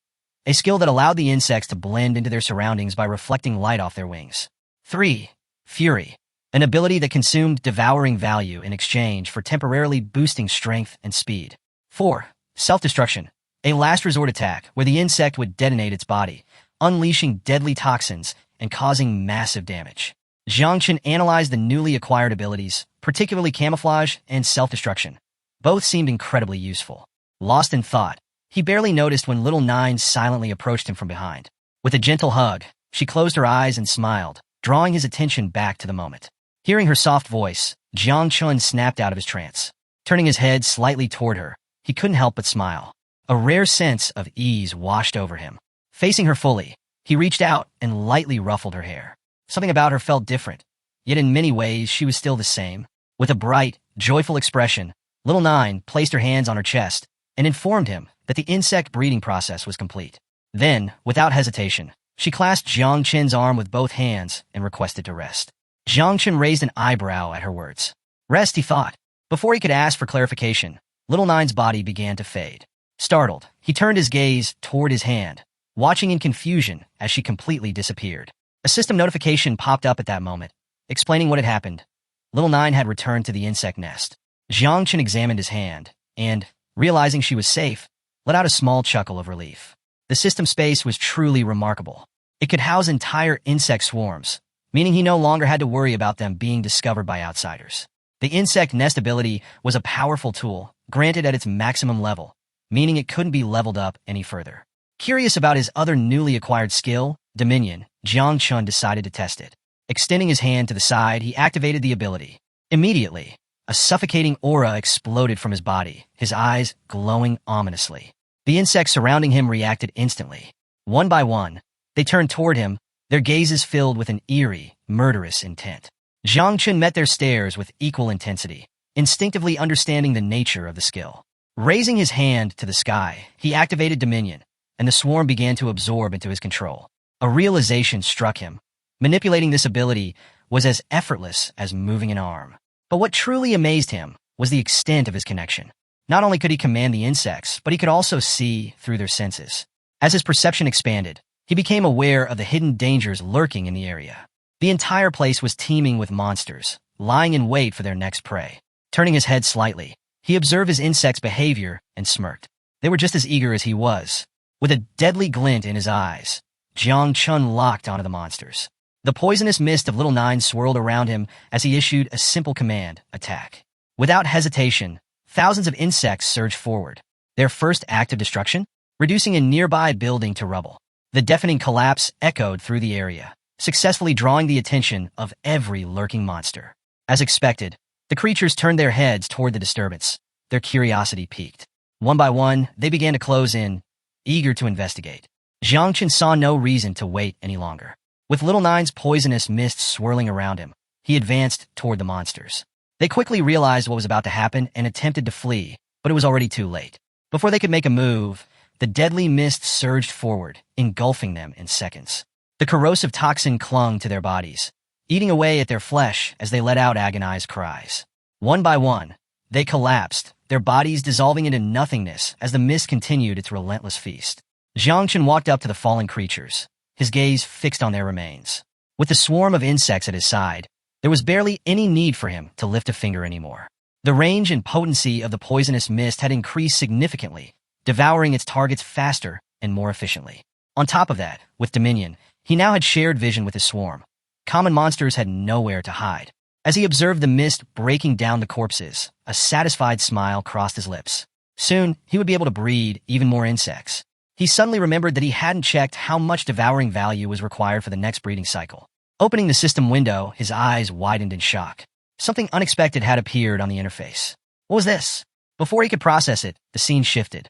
a skill that allowed the insects to blend into their surroundings by reflecting light off their wings. 3. Fury, an ability that consumed devouring value in exchange for temporarily boosting strength and speed. 4. Self-destruction, a last resort attack where the insect would detonate its body, unleashing deadly toxins and causing massive damage. Jiangchen analyzed the newly acquired abilities, particularly camouflage and self-destruction. Both seemed incredibly useful. Lost in thought, he barely noticed when Little Nine silently approached him from behind. With a gentle hug, she closed her eyes and smiled, drawing his attention back to the moment. Hearing her soft voice, Jiang Chun snapped out of his trance. Turning his head slightly toward her, he couldn't help but smile. A rare sense of ease washed over him. Facing her fully, he reached out and lightly ruffled her hair. Something about her felt different, yet in many ways she was still the same. With a bright, joyful expression, Little Nine placed her hands on her chest and informed him that the insect breeding process was complete. Then, without hesitation, she clasped Jiang Chen's arm with both hands and requested to rest. Jiang Chen raised an eyebrow at her words. Rest, he thought. Before he could ask for clarification, Little Nine's body began to fade. Startled, he turned his gaze toward his hand, watching in confusion as she completely disappeared. A system notification popped up at that moment, explaining what had happened. Little Nine had returned to the insect nest. Jiang Chen examined his hand, and, realizing she was safe, let out a small chuckle of relief. The system space was truly remarkable. It could house entire insect swarms, meaning he no longer had to worry about them being discovered by outsiders. The insect nest ability was a powerful tool, granted at its maximum level, meaning it couldn't be leveled up any further. Curious about his other newly acquired skill, Dominion, Jiang Chun decided to test it. Extending his hand to the side, he activated the ability. Immediately, a suffocating aura exploded from his body, his eyes glowing ominously. The insects surrounding him reacted instantly. One by one, they turned toward him, their gazes filled with an eerie, murderous intent. Jiang Chun met their stares with equal intensity, instinctively understanding the nature of the skill. Raising his hand to the sky, he activated Dominion, and the swarm began to absorb into his control. A realization struck him. Manipulating this ability was as effortless as moving an arm. But what truly amazed him was the extent of his connection. Not only could he command the insects, but he could also see through their senses. As his perception expanded, he became aware of the hidden dangers lurking in the area. The entire place was teeming with monsters, lying in wait for their next prey. Turning his head slightly, he observed his insects' behavior and smirked. They were just as eager as he was. With a deadly glint in his eyes, Jiang Chun locked onto the monsters. The poisonous mist of Little Nine swirled around him as he issued a simple command, attack. Without hesitation, thousands of insects surged forward, their first act of destruction, reducing a nearby building to rubble. The deafening collapse echoed through the area, successfully drawing the attention of every lurking monster. As expected, the creatures turned their heads toward the disturbance. Their curiosity piqued. One by one, they began to close in, eager to investigate. Jiang Chen saw no reason to wait any longer. With Little Nine's poisonous mist swirling around him, he advanced toward the monsters. They quickly realized what was about to happen and attempted to flee, but it was already too late. Before they could make a move, the deadly mist surged forward, engulfing them in seconds. The corrosive toxin clung to their bodies, eating away at their flesh as they let out agonized cries. One by one, they collapsed, their bodies dissolving into nothingness as the mist continued its relentless feast. Jiang Chen walked up to the fallen creatures, his gaze fixed on their remains. With the swarm of insects at his side, there was barely any need for him to lift a finger anymore. The range and potency of the poisonous mist had increased significantly, devouring its targets faster and more efficiently. On top of that, with Dominion, he now had shared vision with his swarm. Common monsters had nowhere to hide. As he observed the mist breaking down the corpses, a satisfied smile crossed his lips. Soon, he would be able to breed even more insects. He suddenly remembered that he hadn't checked how much devouring value was required for the next breeding cycle. Opening the system window, his eyes widened in shock. Something unexpected had appeared on the interface. What was this? Before he could process it, the scene shifted.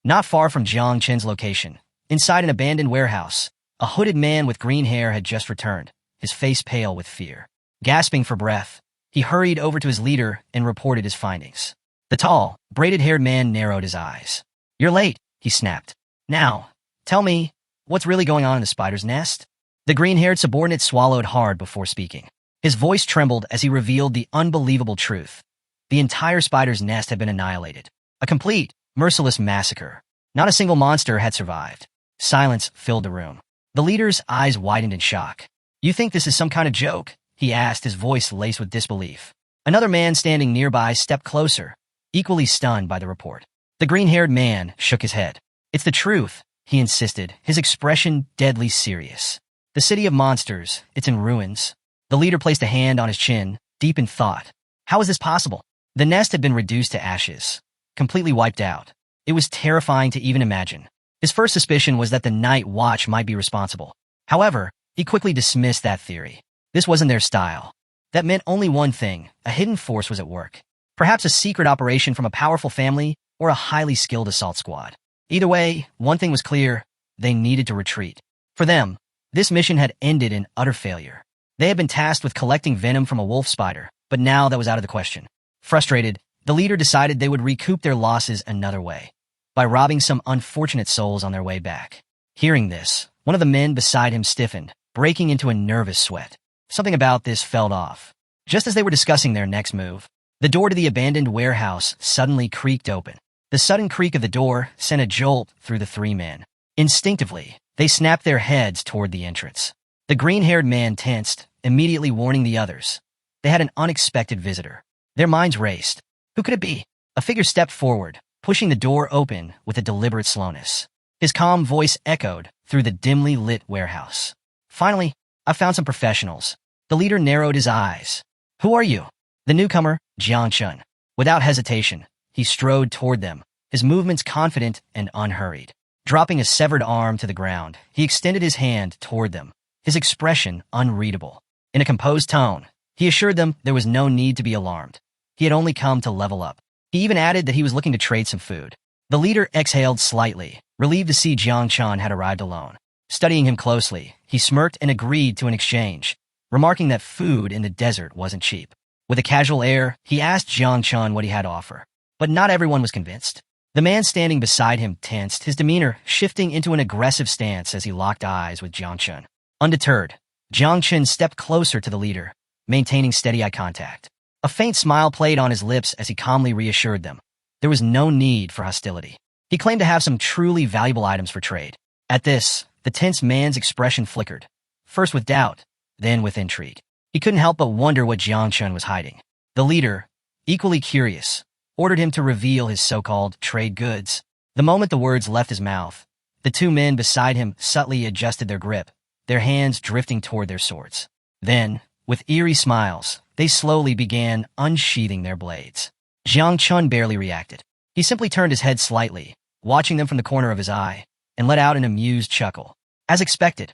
Not far from Jiang Chen's location, inside an abandoned warehouse, a hooded man with green hair had just returned, his face pale with fear. Gasping for breath, he hurried over to his leader and reported his findings. The tall, braided-haired man narrowed his eyes. "You're late," he snapped. "Now, tell me, what's really going on in the spider's nest?" The green-haired subordinate swallowed hard before speaking. His voice trembled as he revealed the unbelievable truth. The entire spider's nest had been annihilated. A complete, merciless massacre. Not a single monster had survived. Silence filled the room. The leader's eyes widened in shock. "You think this is some kind of joke?" he asked, his voice laced with disbelief. Another man standing nearby stepped closer, equally stunned by the report. The green-haired man shook his head. "It's the truth," he insisted, his expression deadly serious. "The city of monsters, it's in ruins." The leader placed a hand on his chin, deep in thought. How was this possible? The nest had been reduced to ashes, completely wiped out. It was terrifying to even imagine. His first suspicion was that the Night Watch might be responsible. However, he quickly dismissed that theory. This wasn't their style. That meant only one thing: a hidden force was at work. Perhaps a secret operation from a powerful family or a highly skilled assault squad. Either way, one thing was clear: they needed to retreat. For them, this mission had ended in utter failure. They had been tasked with collecting venom from a wolf spider, but now that was out of the question. Frustrated, the leader decided they would recoup their losses another way, by robbing some unfortunate souls on their way back. Hearing this, one of the men beside him stiffened, breaking into a nervous sweat. Something about this felt off. Just as they were discussing their next move, the door to the abandoned warehouse suddenly creaked open. The sudden creak of the door sent a jolt through the three men. Instinctively, they snapped their heads toward the entrance. The green-haired man tensed, immediately warning the others. They had an unexpected visitor. Their minds raced. Who could it be? A figure stepped forward, pushing the door open with a deliberate slowness. His calm voice echoed through the dimly lit warehouse. "Finally, I found some professionals." The leader narrowed his eyes. "Who are you?" The newcomer, Jiang Chun. Without hesitation, he strode toward them, his movements confident and unhurried. Dropping a severed arm to the ground, he extended his hand toward them, his expression unreadable. In a composed tone, he assured them there was no need to be alarmed. He had only come to level up. He even added that he was looking to trade some food. The leader exhaled slightly, relieved to see Jiang Chun had arrived alone. Studying him closely, he smirked and agreed to an exchange, remarking that food in the desert wasn't cheap. With a casual air, he asked Jiang Chun what he had to offer. But not everyone was convinced. The man standing beside him tensed, his demeanor shifting into an aggressive stance as he locked eyes with Jiang Chun. Undeterred, Jiang Chun stepped closer to the leader, maintaining steady eye contact. A faint smile played on his lips as he calmly reassured them. There was no need for hostility. He claimed to have some truly valuable items for trade. At this, the tense man's expression flickered, first with doubt, then with intrigue. He couldn't help but wonder what Jiang Chun was hiding. The leader, equally curious, ordered him to reveal his so-called trade goods. The moment the words left his mouth, the two men beside him subtly adjusted their grip, their hands drifting toward their swords. Then, with eerie smiles, they slowly began unsheathing their blades. Jiang Chun barely reacted. He simply turned his head slightly, watching them from the corner of his eye, and let out an amused chuckle. As expected,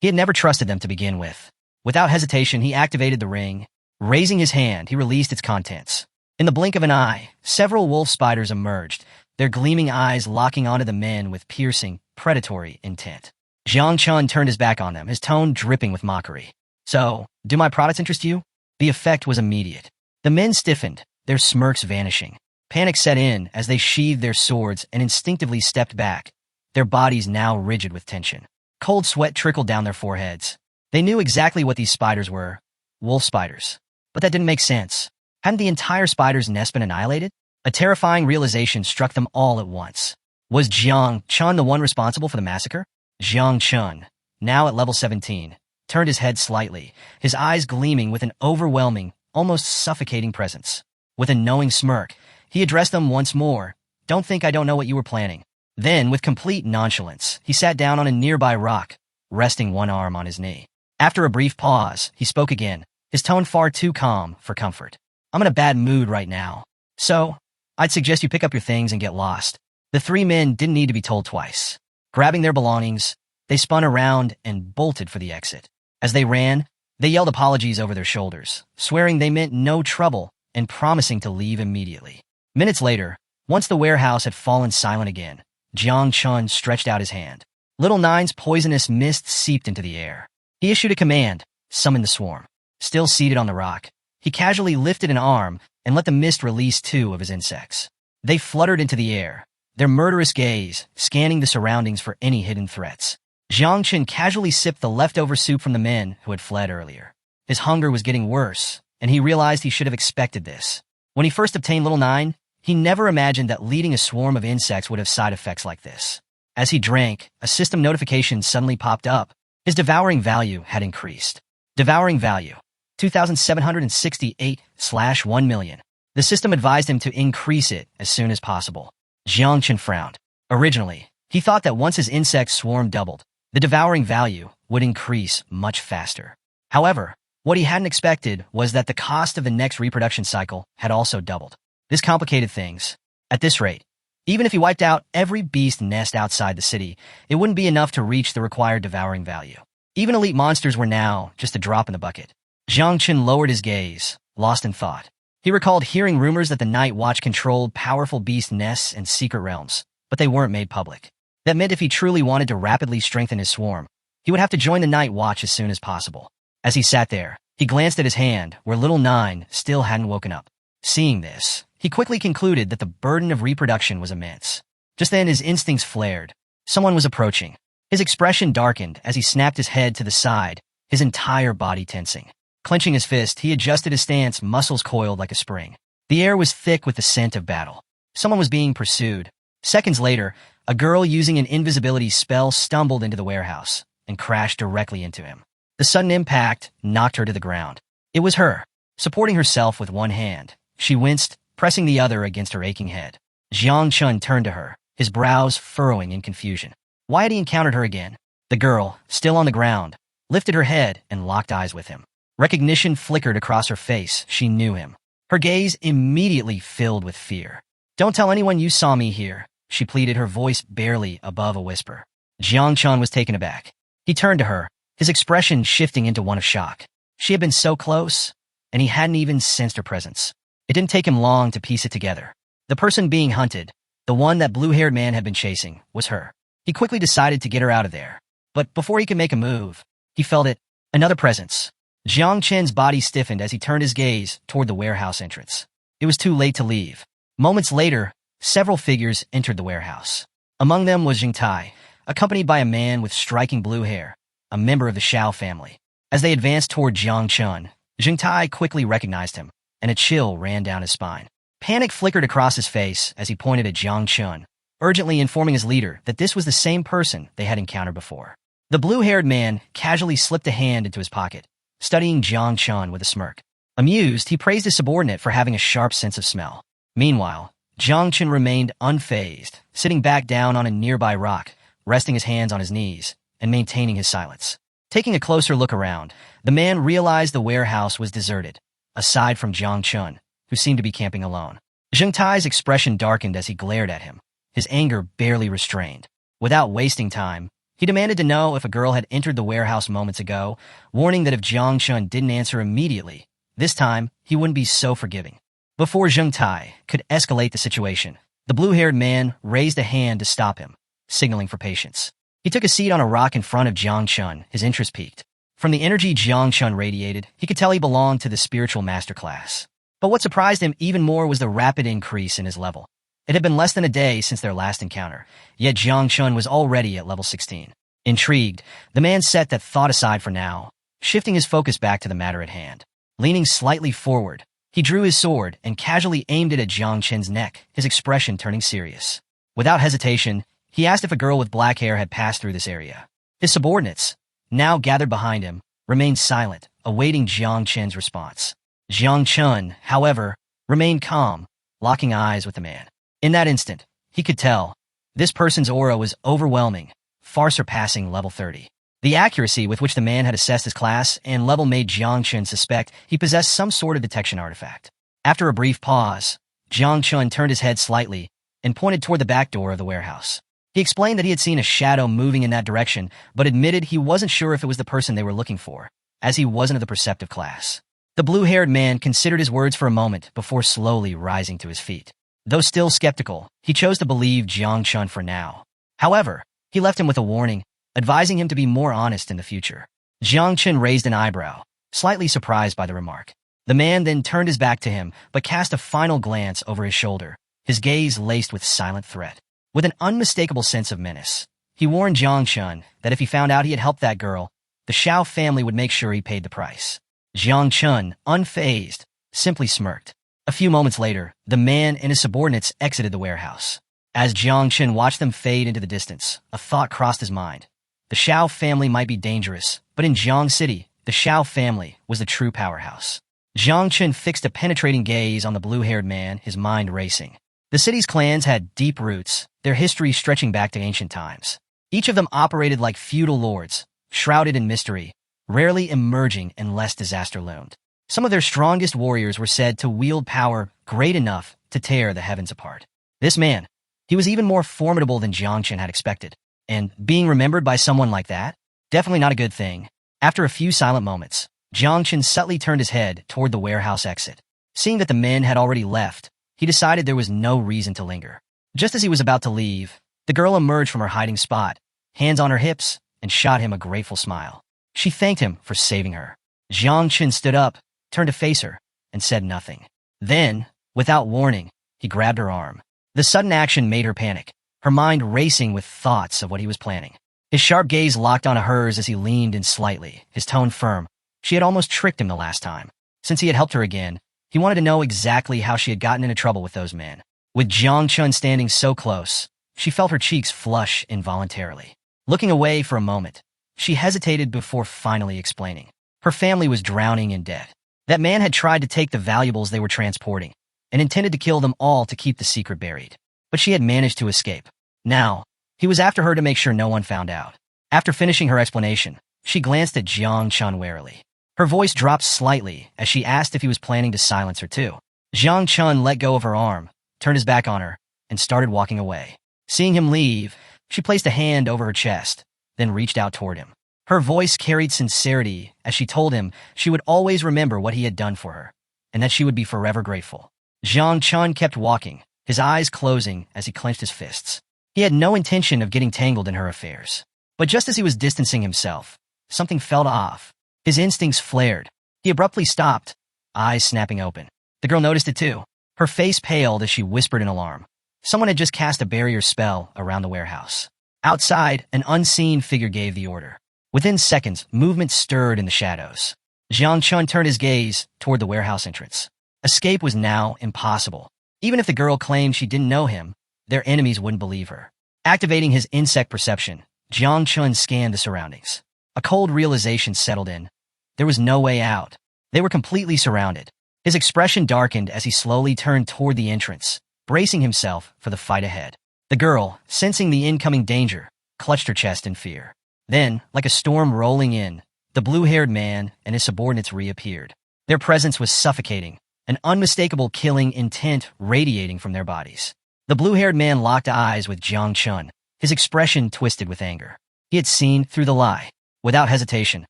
he had never trusted them to begin with. Without hesitation, he activated the ring. Raising his hand, he released its contents. In the blink of an eye, several wolf spiders emerged, their gleaming eyes locking onto the men with piercing, predatory intent. Jiang Chun turned his back on them, his tone dripping with mockery. "So, do my products interest you?" The effect was immediate. The men stiffened, their smirks vanishing. Panic set in as they sheathed their swords and instinctively stepped back, their bodies now rigid with tension. Cold sweat trickled down their foreheads. They knew exactly what these spiders were: wolf spiders. But that didn't make sense. Hadn't the entire spider's nest been annihilated? A terrifying realization struck them all at once. Was Jiang Chun the one responsible for the massacre? Jiang Chun, now at level 17, turned his head slightly, his eyes gleaming with an overwhelming, almost suffocating presence. With a knowing smirk, he addressed them once more. "Don't think I don't know what you were planning. Then, with complete nonchalance, he sat down on a nearby rock, resting one arm on his knee. After a brief pause, he spoke again, his tone far too calm for comfort. I'm in a bad mood right now. So, I'd suggest you pick up your things and get lost. The three men didn't need to be told twice. Grabbing their belongings, they spun around and bolted for the exit. As they ran, they yelled apologies over their shoulders, swearing they meant no trouble and promising to leave immediately. Minutes later, once the warehouse had fallen silent again, Jiang Chun stretched out his hand. Little Nine's poisonous mist seeped into the air. He issued a command, summon the swarm. Still seated on the rock, he casually lifted an arm and let the mist release 2 of his insects. They fluttered into the air, their murderous gaze scanning the surroundings for any hidden threats. Jiang Chun casually sipped the leftover soup from the men who had fled earlier. His hunger was getting worse, and he realized he should have expected this. When he first obtained Little Nine, he never imagined that leading a swarm of insects would have side effects like this. As he drank, a system notification suddenly popped up. His devouring value had increased. Devouring value, 2,768/1 million. The system advised him to increase it as soon as possible. Jiang Chun frowned. Originally, he thought that once his insect swarm doubled, the devouring value would increase much faster. However, what he hadn't expected was that the cost of the next reproduction cycle had also doubled. This complicated things. At this rate, even if he wiped out every beast nest outside the city, it wouldn't be enough to reach the required devouring value. Even elite monsters were now just a drop in the bucket. Jiang Chun lowered his gaze, lost in thought. He recalled hearing rumors that the Night Watch controlled powerful beast nests and secret realms, but they weren't made public. That meant if he truly wanted to rapidly strengthen his swarm, he would have to join the Night Watch as soon as possible. As he sat there, he glanced at his hand, where Little Nine still hadn't woken up. Seeing this, he quickly concluded that the burden of reproduction was immense. Just then his instincts flared. Someone was approaching. His expression darkened as he snapped his head to the side, his entire body tensing. Clenching his fist, he adjusted his stance, muscles coiled like a spring. The air was thick with the scent of battle. Someone was being pursued. Seconds later, a girl using an invisibility spell stumbled into the warehouse and crashed directly into him. The sudden impact knocked her to the ground. It was her. Supporting herself with one hand, she winced, pressing the other against her aching head. Jiang Chun turned to her, his brows furrowing in confusion. Why had he encountered her again? The girl, still on the ground, lifted her head and locked eyes with him. Recognition flickered across her face. She knew him. Her gaze immediately filled with fear. "Don't tell anyone you saw me here," she pleaded, her voice barely above a whisper. Jiang Chun was taken aback. He turned to her, his expression shifting into one of shock. She had been so close, and he hadn't even sensed her presence. It didn't take him long to piece it together. The person being hunted, the one that blue-haired man had been chasing, was her. He quickly decided to get her out of there. But before he could make a move, he felt it. Another presence. Jiang Chen's body stiffened as he turned his gaze toward the warehouse entrance. It was too late to leave. Moments later, several figures entered the warehouse. Among them was Jing Tai, accompanied by a man with striking blue hair, a member of the Shiao family. As they advanced toward Jiang Chun, Jing Tai quickly recognized him, and a chill ran down his spine. Panic flickered across his face as he pointed at Jiang Chun, urgently informing his leader that this was the same person they had encountered before. The blue-haired man casually slipped a hand into his pocket, studying Jiang Chun with a smirk. Amused, he praised his subordinate for having a sharp sense of smell. Meanwhile, Jiang Chun remained unfazed, sitting back down on a nearby rock, resting his hands on his knees, and maintaining his silence. Taking a closer look around, the man realized the warehouse was deserted, aside from Jiang Chun, who seemed to be camping alone. Jing Tai's expression darkened as he glared at him, his anger barely restrained. Without wasting time, he demanded to know if a girl had entered the warehouse moments ago, warning that if Jiang Chun didn't answer immediately, this time he wouldn't be so forgiving. Before Jing Tai could escalate the situation, the blue-haired man raised a hand to stop him, signaling for patience. He took a seat on a rock in front of Jiang Chun, his interest piqued. From the energy Jiang Chun radiated, he could tell he belonged to the spiritual master class. But what surprised him even more was the rapid increase in his level. It had been less than a day since their last encounter, yet Jiang Chun was already at level 16. Intrigued, the man set that thought aside for now, shifting his focus back to the matter at hand. Leaning slightly forward, he drew his sword and casually aimed it at Jiang Chun's neck, his expression turning serious. Without hesitation, he asked if a girl with black hair had passed through this area. His subordinates, now gathered behind him, remained silent, awaiting Jiang Chun's response. Jiang Chun, however, remained calm, locking eyes with the man. In that instant, he could tell This person's aura was overwhelming, far surpassing level 30. The accuracy with which the man had assessed his class and level made Jiang Chun suspect he possessed some sort of detection artifact. After a brief pause, Jiang Chun turned his head slightly and pointed toward the back door of the warehouse. He explained that he had seen a shadow moving in that direction, but admitted he wasn't sure if it was the person they were looking for, as he wasn't of the perceptive class. The blue-haired man considered his words for a moment before slowly rising to his feet. Though still skeptical, he chose to believe Jiang Chun for now. However, he left him with a warning, advising him to be more honest in the future. Jiang Chun raised an eyebrow, slightly surprised by the remark. The man then turned his back to him, but cast a final glance over his shoulder, his gaze laced with silent threat. With an unmistakable sense of menace, he warned Jiang Chun that if he found out he had helped that girl, the Shiao family would make sure he paid the price. Jiang Chun, unfazed, simply smirked. A few moments later, the man and his subordinates exited the warehouse. As Jiang Chun watched them fade into the distance, a thought crossed his mind. The Shiao family might be dangerous, but in Jiang City, the Shiao family was the true powerhouse. Jiang Chun fixed a penetrating gaze on the blue-haired man, his mind racing. The city's clans had deep roots, their history stretching back to ancient times. Each of them operated like feudal lords, shrouded in mystery, rarely emerging unless disaster loomed. Some of their strongest warriors were said to wield power great enough to tear the heavens apart. This man, he was even more formidable than Jiang Chun had expected. And being remembered by someone like that? Definitely not a good thing. After a few silent moments, Jiang Chun subtly turned his head toward the warehouse exit. Seeing that the men had already left, he decided there was no reason to linger. Just as he was about to leave, the girl emerged from her hiding spot, hands on her hips, and shot him a grateful smile. She thanked him for saving her. Jiang Chun stood up, turned to face her, and said nothing. Then, without warning, he grabbed her arm. The sudden action made her panic, her mind racing with thoughts of what he was planning. His sharp gaze locked onto hers as he leaned in slightly, his tone firm. She had almost tricked him the last time. Since he had helped her again, he wanted to know exactly how she had gotten into trouble with those men. With Jiang Chun standing so close, she felt her cheeks flush involuntarily. Looking away for a moment, she hesitated before finally explaining. Her family was drowning in debt. That man had tried to take the valuables they were transporting, and intended to kill them all to keep the secret buried. But she had managed to escape. Now, he was after her to make sure no one found out. After finishing her explanation, she glanced at Jiang Chun warily. Her voice dropped slightly as she asked if he was planning to silence her too. Jiang Chun let go of her arm, turned his back on her, and started walking away. Seeing him leave, she placed a hand over her chest, then reached out toward him. Her voice carried sincerity as she told him she would always remember what he had done for her, and that she would be forever grateful. Jiang Chun kept walking, his eyes closing as he clenched his fists. He had no intention of getting tangled in her affairs. But just as he was distancing himself, something felt off. His instincts flared. He abruptly stopped, eyes snapping open. The girl noticed it too. Her face paled as she whispered in alarm. Someone had just cast a barrier spell around the warehouse. Outside, an unseen figure gave the order. Within seconds, movement stirred in the shadows. Jiang Chun turned his gaze toward the warehouse entrance. Escape was now impossible. Even if the girl claimed she didn't know him, their enemies wouldn't believe her. Activating his insect perception, Jiang Chun scanned the surroundings. A cold realization settled in. There was no way out. They were completely surrounded. His expression darkened as he slowly turned toward the entrance, bracing himself for the fight ahead. The girl, sensing the incoming danger, clutched her chest in fear. Then, like a storm rolling in, the blue-haired man and his subordinates reappeared. Their presence was suffocating, an unmistakable killing intent radiating from their bodies. The blue-haired man locked eyes with Jiang Chun, his expression twisted with anger. He had seen through the lie. Without hesitation,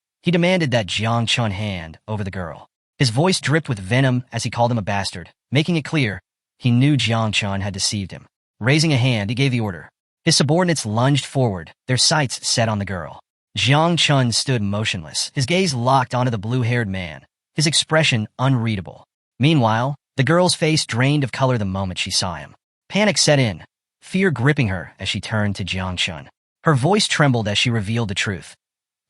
he demanded that Jiang Chun hand over the girl. His voice dripped with venom as he called him a bastard, making it clear he knew Jiang Chun had deceived him. Raising a hand, he gave the order. His subordinates lunged forward, their sights set on the girl. Jiang Chun stood motionless, his gaze locked onto the blue-haired man, his expression unreadable. Meanwhile, the girl's face drained of color the moment she saw him. Panic set in, fear gripping her as she turned to Jiang Chun. Her voice trembled as she revealed the truth.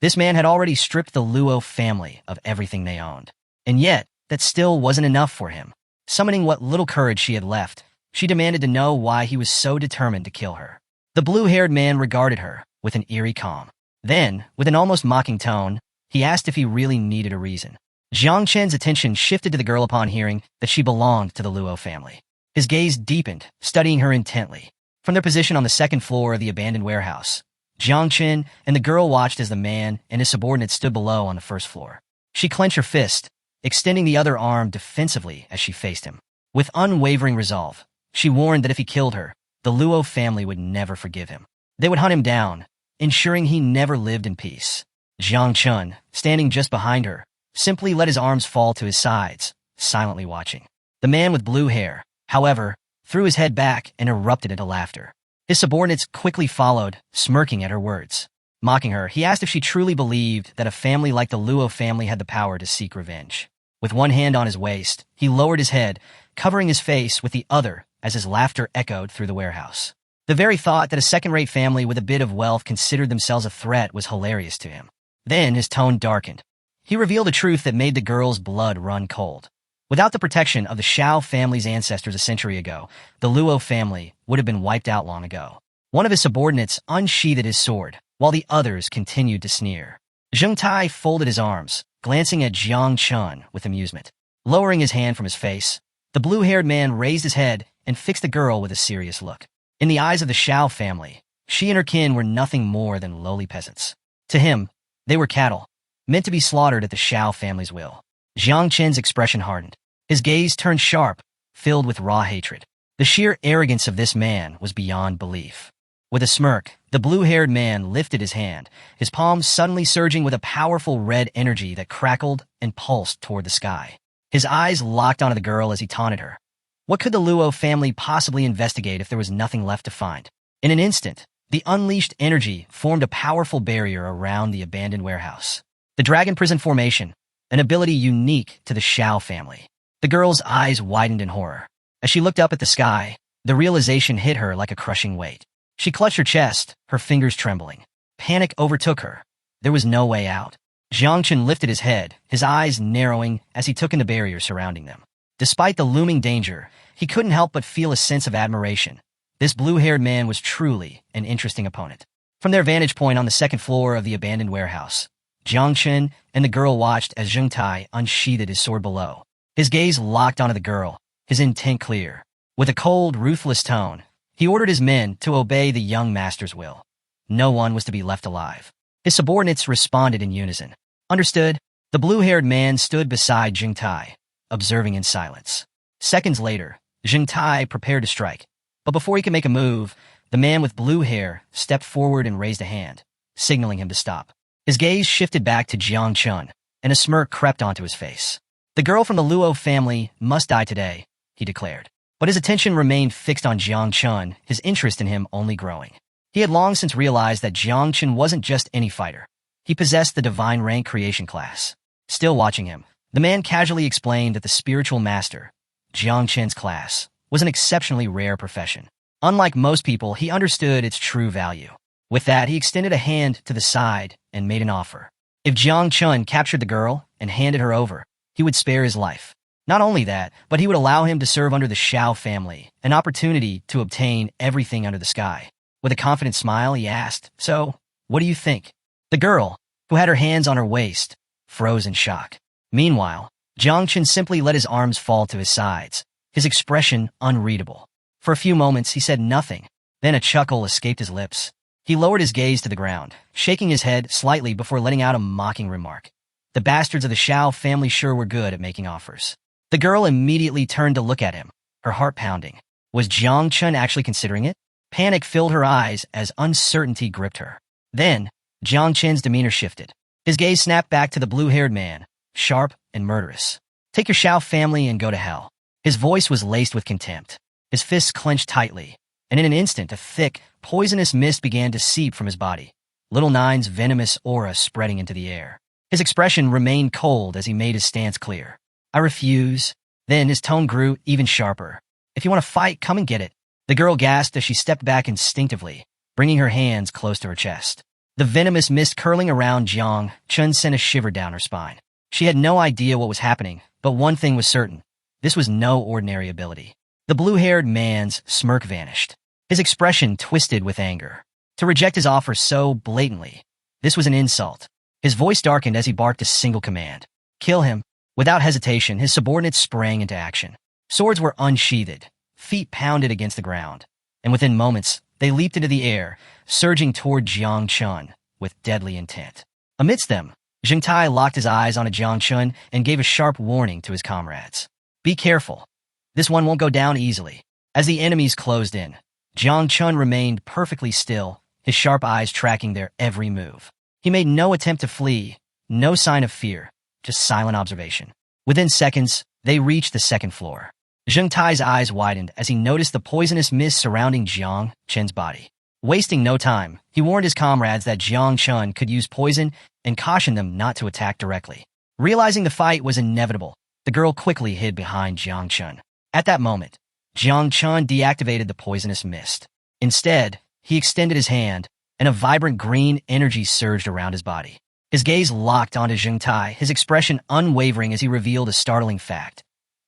This man had already stripped the Luo family of everything they owned. And yet, that still wasn't enough for him. Summoning what little courage she had left, she demanded to know why he was so determined to kill her. The blue-haired man regarded her with an eerie calm. Then, with an almost mocking tone, he asked if he really needed a reason. Jiang Chen's attention shifted to the girl upon hearing that she belonged to the Luo family. His gaze deepened, studying her intently. From their position on the second floor of the abandoned warehouse, Jiang Chen and the girl watched as the man and his subordinate stood below on the first floor. She clenched her fist, extending the other arm defensively as she faced him. With unwavering resolve, she warned that if he killed her, the Luo family would never forgive him. They would hunt him down, ensuring he never lived in peace. Jiang Chen, standing just behind her, simply let his arms fall to his sides, silently watching. The man with blue hair, however, threw his head back and erupted into laughter. His subordinates quickly followed, smirking at her words. Mocking her, he asked if she truly believed that a family like the Luo family had the power to seek revenge. With one hand on his waist, he lowered his head, covering his face with the other as his laughter echoed through the warehouse. The very thought that a second-rate family with a bit of wealth considered themselves a threat was hilarious to him. Then his tone darkened. He revealed a truth that made the girl's blood run cold. Without the protection of the Shiao family's ancestors a century ago, the Luo family would have been wiped out long ago. One of his subordinates unsheathed his sword, while the others continued to sneer. Zheng Tai folded his arms, glancing at Jiang Chen with amusement. Lowering his hand from his face, the blue-haired man raised his head and fixed the girl with a serious look. In the eyes of the Shiao family, she and her kin were nothing more than lowly peasants. To him, they were cattle, meant to be slaughtered at the Shiao family's will. Jiang Chen's expression hardened. His gaze turned sharp, filled with raw hatred. The sheer arrogance of this man was beyond belief. With a smirk, the blue-haired man lifted his hand, his palm suddenly surging with a powerful red energy that crackled and pulsed toward the sky. His eyes locked onto the girl as he taunted her. What could the Luo family possibly investigate if there was nothing left to find? In an instant, the unleashed energy formed a powerful barrier around the abandoned warehouse. The Dragon Prison Formation, an ability unique to the Shiao family. The girl's eyes widened in horror. As she looked up at the sky, the realization hit her like a crushing weight. She clutched her chest, her fingers trembling. Panic overtook her. There was no way out. Jiang Chen lifted his head, his eyes narrowing as he took in the barrier surrounding them. Despite the looming danger, he couldn't help but feel a sense of admiration. This blue-haired man was truly an interesting opponent. From their vantage point on the second floor of the abandoned warehouse, Jiang Chen and the girl watched as Zheng Tai unsheathed his sword below. His gaze locked onto the girl, his intent clear. With a cold, ruthless tone, he ordered his men to obey the young master's will. No one was to be left alive. His subordinates responded in unison. Understood. The blue-haired man stood beside Zheng Tai, observing in silence. Seconds later, Zheng Tai prepared to strike. But before he could make a move, the man with blue hair stepped forward and raised a hand, signaling him to stop. His gaze shifted back to Jiang Chen, and a smirk crept onto his face. The girl from the Luo family must die today, he declared. But his attention remained fixed on Jiang Chen, his interest in him only growing. He had long since realized that Jiang Chen wasn't just any fighter. He possessed the divine rank creation class. Still watching him, the man casually explained that the spiritual master, Jiang Chen's class, was an exceptionally rare profession. Unlike most people, he understood its true value. With that, he extended a hand to the side and made an offer. If Jiang Chen captured the girl and handed her over, he would spare his life. Not only that, but he would allow him to serve under the Shiao family, an opportunity to obtain everything under the sky. With a confident smile, he asked, "So, what do you think?" The girl, who had her hands on her waist, froze in shock. Meanwhile, Jiang Chen simply let his arms fall to his sides, his expression unreadable. For a few moments, he said nothing. Then a chuckle escaped his lips. He lowered his gaze to the ground, shaking his head slightly before letting out a mocking remark. The bastards of the Shiao family sure were good at making offers. The girl immediately turned to look at him, her heart pounding. Was Jiang Chen actually considering it? Panic filled her eyes as uncertainty gripped her. Then, Jiang Chen's demeanor shifted. His gaze snapped back to the blue-haired man, sharp and murderous. "Take your Shiao family and go to hell." His voice was laced with contempt. His fists clenched tightly, and in an instant a thick, poisonous mist began to seep from his body, Little Nine's venomous aura spreading into the air. His expression remained cold as he made his stance clear. "I refuse." Then his tone grew even sharper. "If you want to fight, come and get it." The girl gasped as she stepped back instinctively, bringing her hands close to her chest. The venomous mist curling around Jiang Chen sent a shiver down her spine. She had no idea what was happening, but one thing was certain. This was no ordinary ability. The blue-haired man's smirk vanished. His expression twisted with anger. To reject his offer so blatantly, this was an insult. His voice darkened as he barked a single command. "Kill him." Without hesitation, his subordinates sprang into action. Swords were unsheathed, feet pounded against the ground, and within moments, they leaped into the air, surging toward Jiang Chun with deadly intent. Amidst them, Zheng Tai locked his eyes on Jiang Chun and gave a sharp warning to his comrades. Be careful. This one won't go down easily. As the enemies closed in, Jiang Chun remained perfectly still, his sharp eyes tracking their every move. He made no attempt to flee, no sign of fear, just silent observation. Within seconds, they reached the second floor. Zheng Tai's eyes widened as he noticed the poisonous mist surrounding Jiang Chun's body. Wasting no time, he warned his comrades that Jiang Chun could use poison and cautioned them not to attack directly. Realizing the fight was inevitable, the girl quickly hid behind Jiang Chun. At that moment, Jiang Chun deactivated the poisonous mist. Instead, he extended his hand, and a vibrant green energy surged around his body. His gaze locked onto Zheng Tai, his expression unwavering as he revealed a startling fact.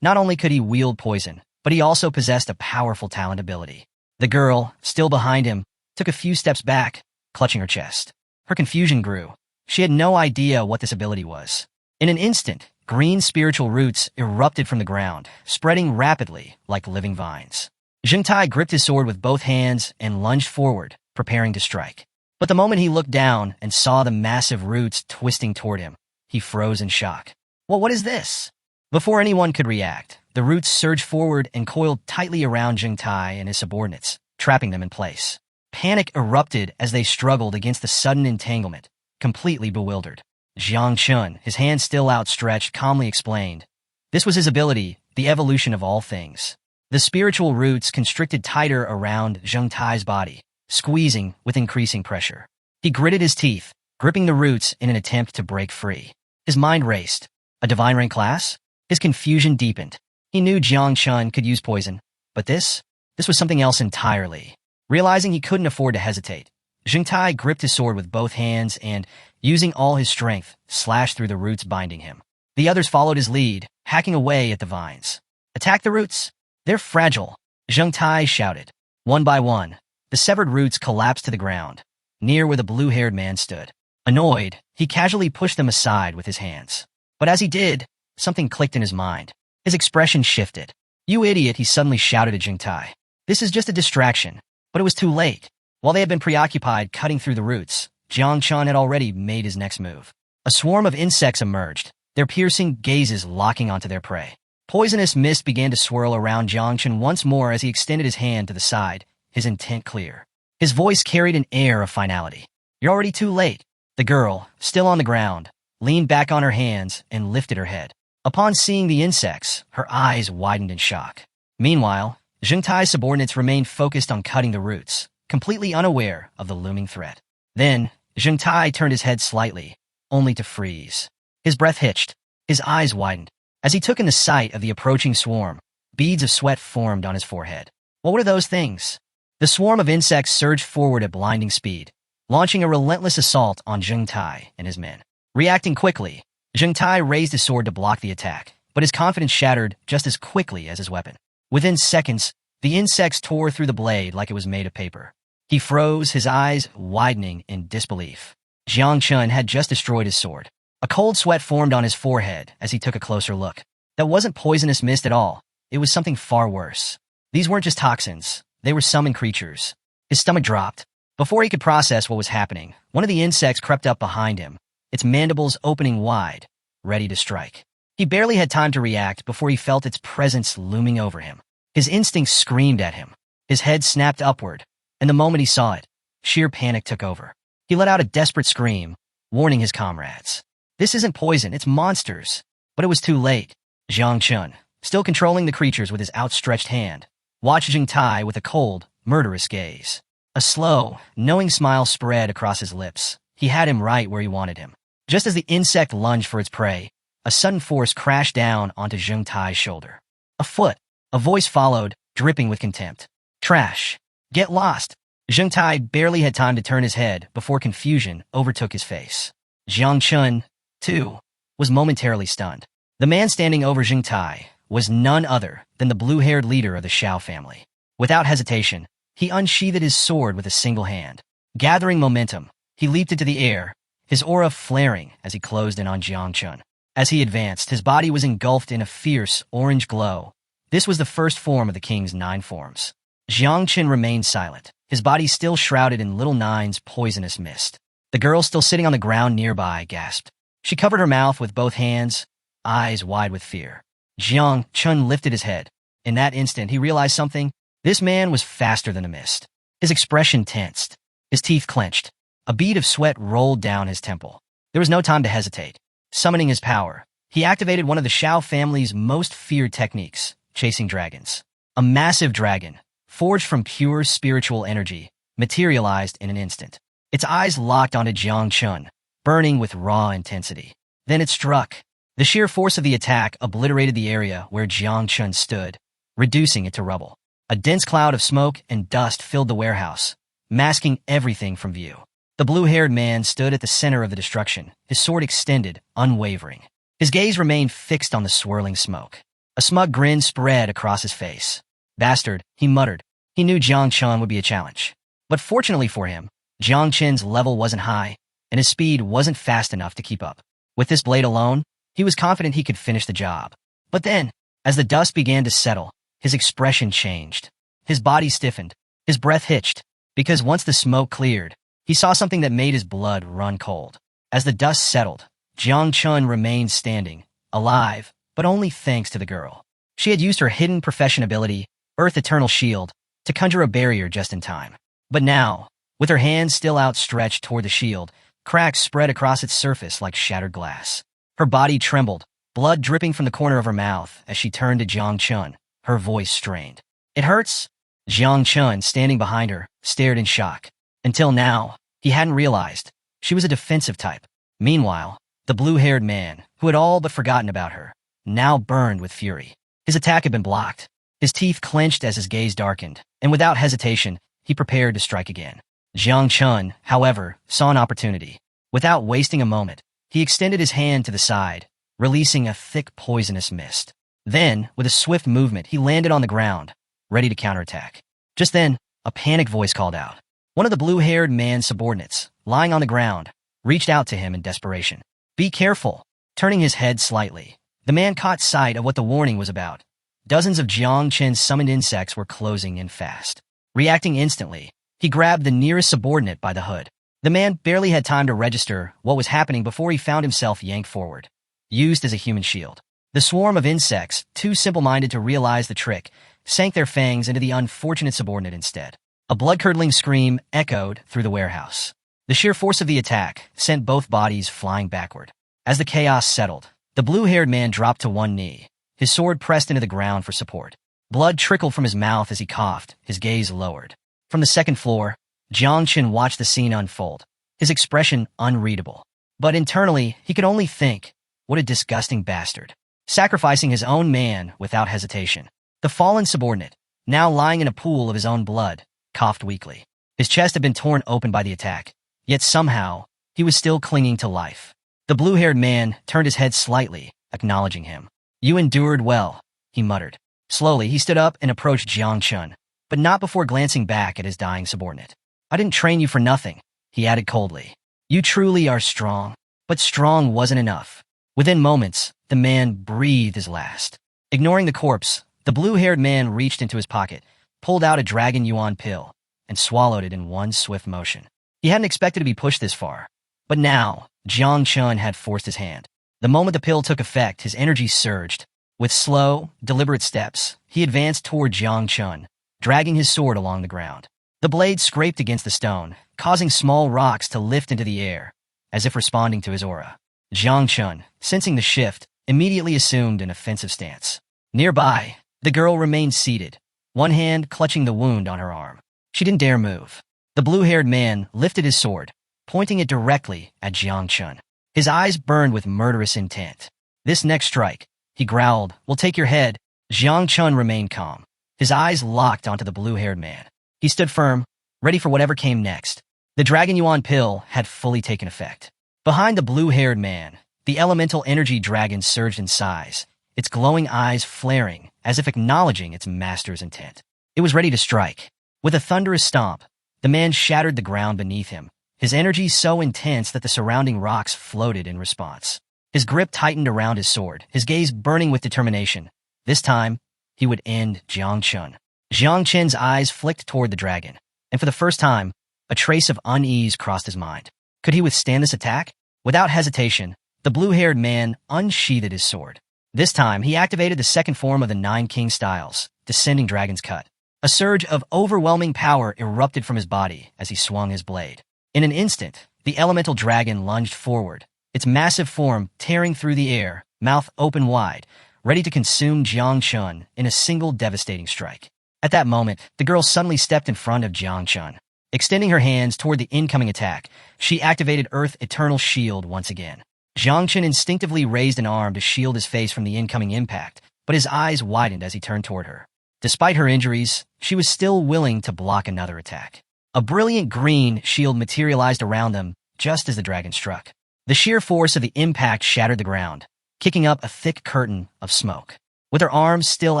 Not only could he wield poison, but he also possessed a powerful talent ability. The girl, still behind him, took a few steps back, clutching her chest. Her confusion grew. She had no idea what this ability was. In an instant, green spiritual roots erupted from the ground, spreading rapidly like living vines. Zheng Tai gripped his sword with both hands and lunged forward, preparing to strike. But the moment he looked down and saw the massive roots twisting toward him, he froze in shock. Well, what is this? Before anyone could react, the roots surged forward and coiled tightly around Zheng Tai and his subordinates, trapping them in place. Panic erupted as they struggled against the sudden entanglement, completely bewildered. Jiang Chun, his hand still outstretched, calmly explained. This was his ability, the evolution of all things. The spiritual roots constricted tighter around Zheng Tai's body, squeezing with increasing pressure. He gritted his teeth, gripping the roots in an attempt to break free. His mind raced. A divine rank class? His confusion deepened. He knew Jiang Chun could use poison, but this was something else entirely. Realizing he couldn't afford to hesitate, Zheng Tai gripped his sword with both hands and, using all his strength, slashed through the roots binding him. The others followed his lead, hacking away at the vines. Attack the roots! They're fragile, Zheng Tai shouted. One by one, the severed roots collapsed to the ground, near where the blue-haired man stood. Annoyed, he casually pushed them aside with his hands. But as he did, something clicked in his mind. His expression shifted. You idiot, he suddenly shouted at Zheng Tai. This is just a distraction. But it was too late. While they had been preoccupied cutting through the roots, Jiang Chun had already made his next move. A swarm of insects emerged, their piercing gazes locking onto their prey. Poisonous mist began to swirl around Jiang Chun once more as he extended his hand to the side, his intent clear. His voice carried an air of finality. You're already too late. The girl, still on the ground, leaned back on her hands and lifted her head. Upon seeing the insects, her eyes widened in shock. Meanwhile, Zheng Tai's subordinates remained focused on cutting the roots, completely unaware of the looming threat. Then, Zheng Tai turned his head slightly, only to freeze. His breath hitched, his eyes widened. As he took in the sight of the approaching swarm, beads of sweat formed on his forehead. What were those things? The swarm of insects surged forward at blinding speed, launching a relentless assault on Zheng Tai and his men. Reacting quickly, Zheng Tai raised his sword to block the attack, but his confidence shattered just as quickly as his weapon. Within seconds, the insects tore through the blade like it was made of paper. He froze, his eyes widening in disbelief. Jiang Chun had just destroyed his sword. A cold sweat formed on his forehead as he took a closer look. That wasn't poisonous mist at all. It was something far worse. These weren't just toxins. They were summoned creatures. His stomach dropped. Before he could process what was happening, one of the insects crept up behind him, its mandibles opening wide, ready to strike. He barely had time to react before he felt its presence looming over him. His instincts screamed at him. His head snapped upward, and the moment he saw it, sheer panic took over. He let out a desperate scream, warning his comrades. This isn't poison, it's monsters. But it was too late. Jiang Chun, still controlling the creatures with his outstretched hand, watched Zheng Tai with a cold, murderous gaze. A slow, knowing smile spread across his lips. He had him right where he wanted him. Just as the insect lunged for its prey, a sudden force crashed down onto Zheng Tai's shoulder. A foot. A voice followed, dripping with contempt. Trash. Get lost. Zheng Tai barely had time to turn his head before confusion overtook his face. Jiang Chun, too, was momentarily stunned. The man standing over Zheng Tai was none other than the blue-haired leader of the Shiao family. Without hesitation, he unsheathed his sword with a single hand. Gathering momentum, he leaped into the air, his aura flaring as he closed in on Jiang Chun. As he advanced, his body was engulfed in a fierce, orange glow. This was the first form of the king's 9 forms. Jiang Qin remained silent, his body still shrouded in Little Nine's poisonous mist. The girl, still sitting on the ground nearby, gasped. She covered her mouth with both hands, eyes wide with fear. Jiang Qin lifted his head. In that instant, he realized something. This man was faster than a mist. His expression tensed. His teeth clenched. A bead of sweat rolled down his temple. There was no time to hesitate. Summoning his power, he activated one of the Shiao family's most feared techniques, chasing dragons. A massive dragon, forged from pure spiritual energy, materialized in an instant. Its eyes locked onto Jiang Qin, burning with raw intensity. Then it struck. The sheer force of the attack obliterated the area where Jiang Qin stood, reducing it to rubble. A dense cloud of smoke and dust filled the warehouse, masking everything from view. The blue-haired man stood at the center of the destruction, his sword extended, unwavering. His gaze remained fixed on the swirling smoke. A smug grin spread across his face. Bastard, he muttered. He knew Jiang Qin would be a challenge. But fortunately for him, Jiang Qin's level wasn't high, and his speed wasn't fast enough to keep up. With this blade alone, he was confident he could finish the job. But then, as the dust began to settle, his expression changed. His body stiffened, his breath hitched, because once the smoke cleared, he saw something that made his blood run cold. As the dust settled, Jiang Qin remained standing, alive, but only thanks to the girl. She had used her hidden profession ability, Earth Eternal Shield, to conjure a barrier just in time. But now, with her hands still outstretched toward the shield, cracks spread across its surface like shattered glass. Her body trembled, blood dripping from the corner of her mouth as she turned to Jiang Qin, her voice strained. It hurts? Jiang Qin, standing behind her, stared in shock. Until now, he hadn't realized. She was a defensive type. Meanwhile, the blue-haired man, who had all but forgotten about her, now burned with fury. His attack had been blocked. His teeth clenched as his gaze darkened, and without hesitation, he prepared to strike again. Jiang Qin, however, saw an opportunity. Without wasting a moment, he extended his hand to the side, releasing a thick poisonous mist. Then, with a swift movement, he landed on the ground, ready to counterattack. Just then, a panicked voice called out. One of the blue-haired man's subordinates, lying on the ground, reached out to him in desperation. Be careful. Turning his head slightly, the man caught sight of what the warning was about. Dozens of Jiang Qin's summoned insects were closing in fast. Reacting instantly, he grabbed the nearest subordinate by the hood. The man barely had time to register what was happening before he found himself yanked forward, used as a human shield. The swarm of insects, too simple-minded to realize the trick, sank their fangs into the unfortunate subordinate instead. A blood-curdling scream echoed through the warehouse. The sheer force of the attack sent both bodies flying backward. As the chaos settled, the blue-haired man dropped to one knee, his sword pressed into the ground for support. Blood trickled from his mouth as he coughed, his gaze lowered. From the second floor, Jiang Qin watched the scene unfold, his expression unreadable. But internally, he could only think, what a disgusting bastard. Sacrificing his own man without hesitation. The fallen subordinate, now lying in a pool of his own blood, coughed weakly. His chest had been torn open by the attack, yet somehow, he was still clinging to life. The blue-haired man turned his head slightly, acknowledging him. You endured well, he muttered. Slowly, he stood up and approached Jiang Qin, but not before glancing back at his dying subordinate. I didn't train you for nothing, he added coldly. You truly are strong, but strong wasn't enough. Within moments, the man breathed his last. Ignoring the corpse, the blue-haired man reached into his pocket, pulled out a dragon yuan pill, and swallowed it in one swift motion. He hadn't expected to be pushed this far, but now, Jiang Qin had forced his hand. The moment the pill took effect, his energy surged. With slow, deliberate steps, he advanced toward Jiang Qin, dragging his sword along the ground. The blade scraped against the stone, causing small rocks to lift into the air, as if responding to his aura. Jiang Qin, sensing the shift, immediately assumed an offensive stance. Nearby, the girl remained seated, one hand clutching the wound on her arm. She didn't dare move. The blue-haired man lifted his sword, pointing it directly at Jiang Qin. His eyes burned with murderous intent. This next strike, he growled, will take your head. Jiang Qin remained calm, his eyes locked onto the blue-haired man. He stood firm, ready for whatever came next. The Dragon Yuan pill had fully taken effect. Behind the blue-haired man, the elemental energy dragon surged in size, its glowing eyes flaring as if acknowledging its master's intent. It was ready to strike. With a thunderous stomp, the man shattered the ground beneath him, his energy so intense that the surrounding rocks floated in response. His grip tightened around his sword, his gaze burning with determination. This time, he would end Jiang Qin. Jiang Qin's eyes flicked toward the dragon, and for the first time, a trace of unease crossed his mind. Could he withstand this attack? Without hesitation, the blue-haired man unsheathed his sword. This time, he activated the second form of the Nine King Styles, Descending Dragon's Cut. A surge of overwhelming power erupted from his body as he swung his blade. In an instant, the elemental dragon lunged forward, its massive form tearing through the air, mouth open wide, ready to consume Jiang Chun in a single devastating strike. At that moment, the girl suddenly stepped in front of Jiang Chun. Extending her hands toward the incoming attack, she activated Earth Eternal Shield once again. Jiang Chun instinctively raised an arm to shield his face from the incoming impact, but his eyes widened as he turned toward her. Despite her injuries, she was still willing to block another attack. A brilliant green shield materialized around them just as the dragon struck. The sheer force of the impact shattered the ground, kicking up a thick curtain of smoke. With her arms still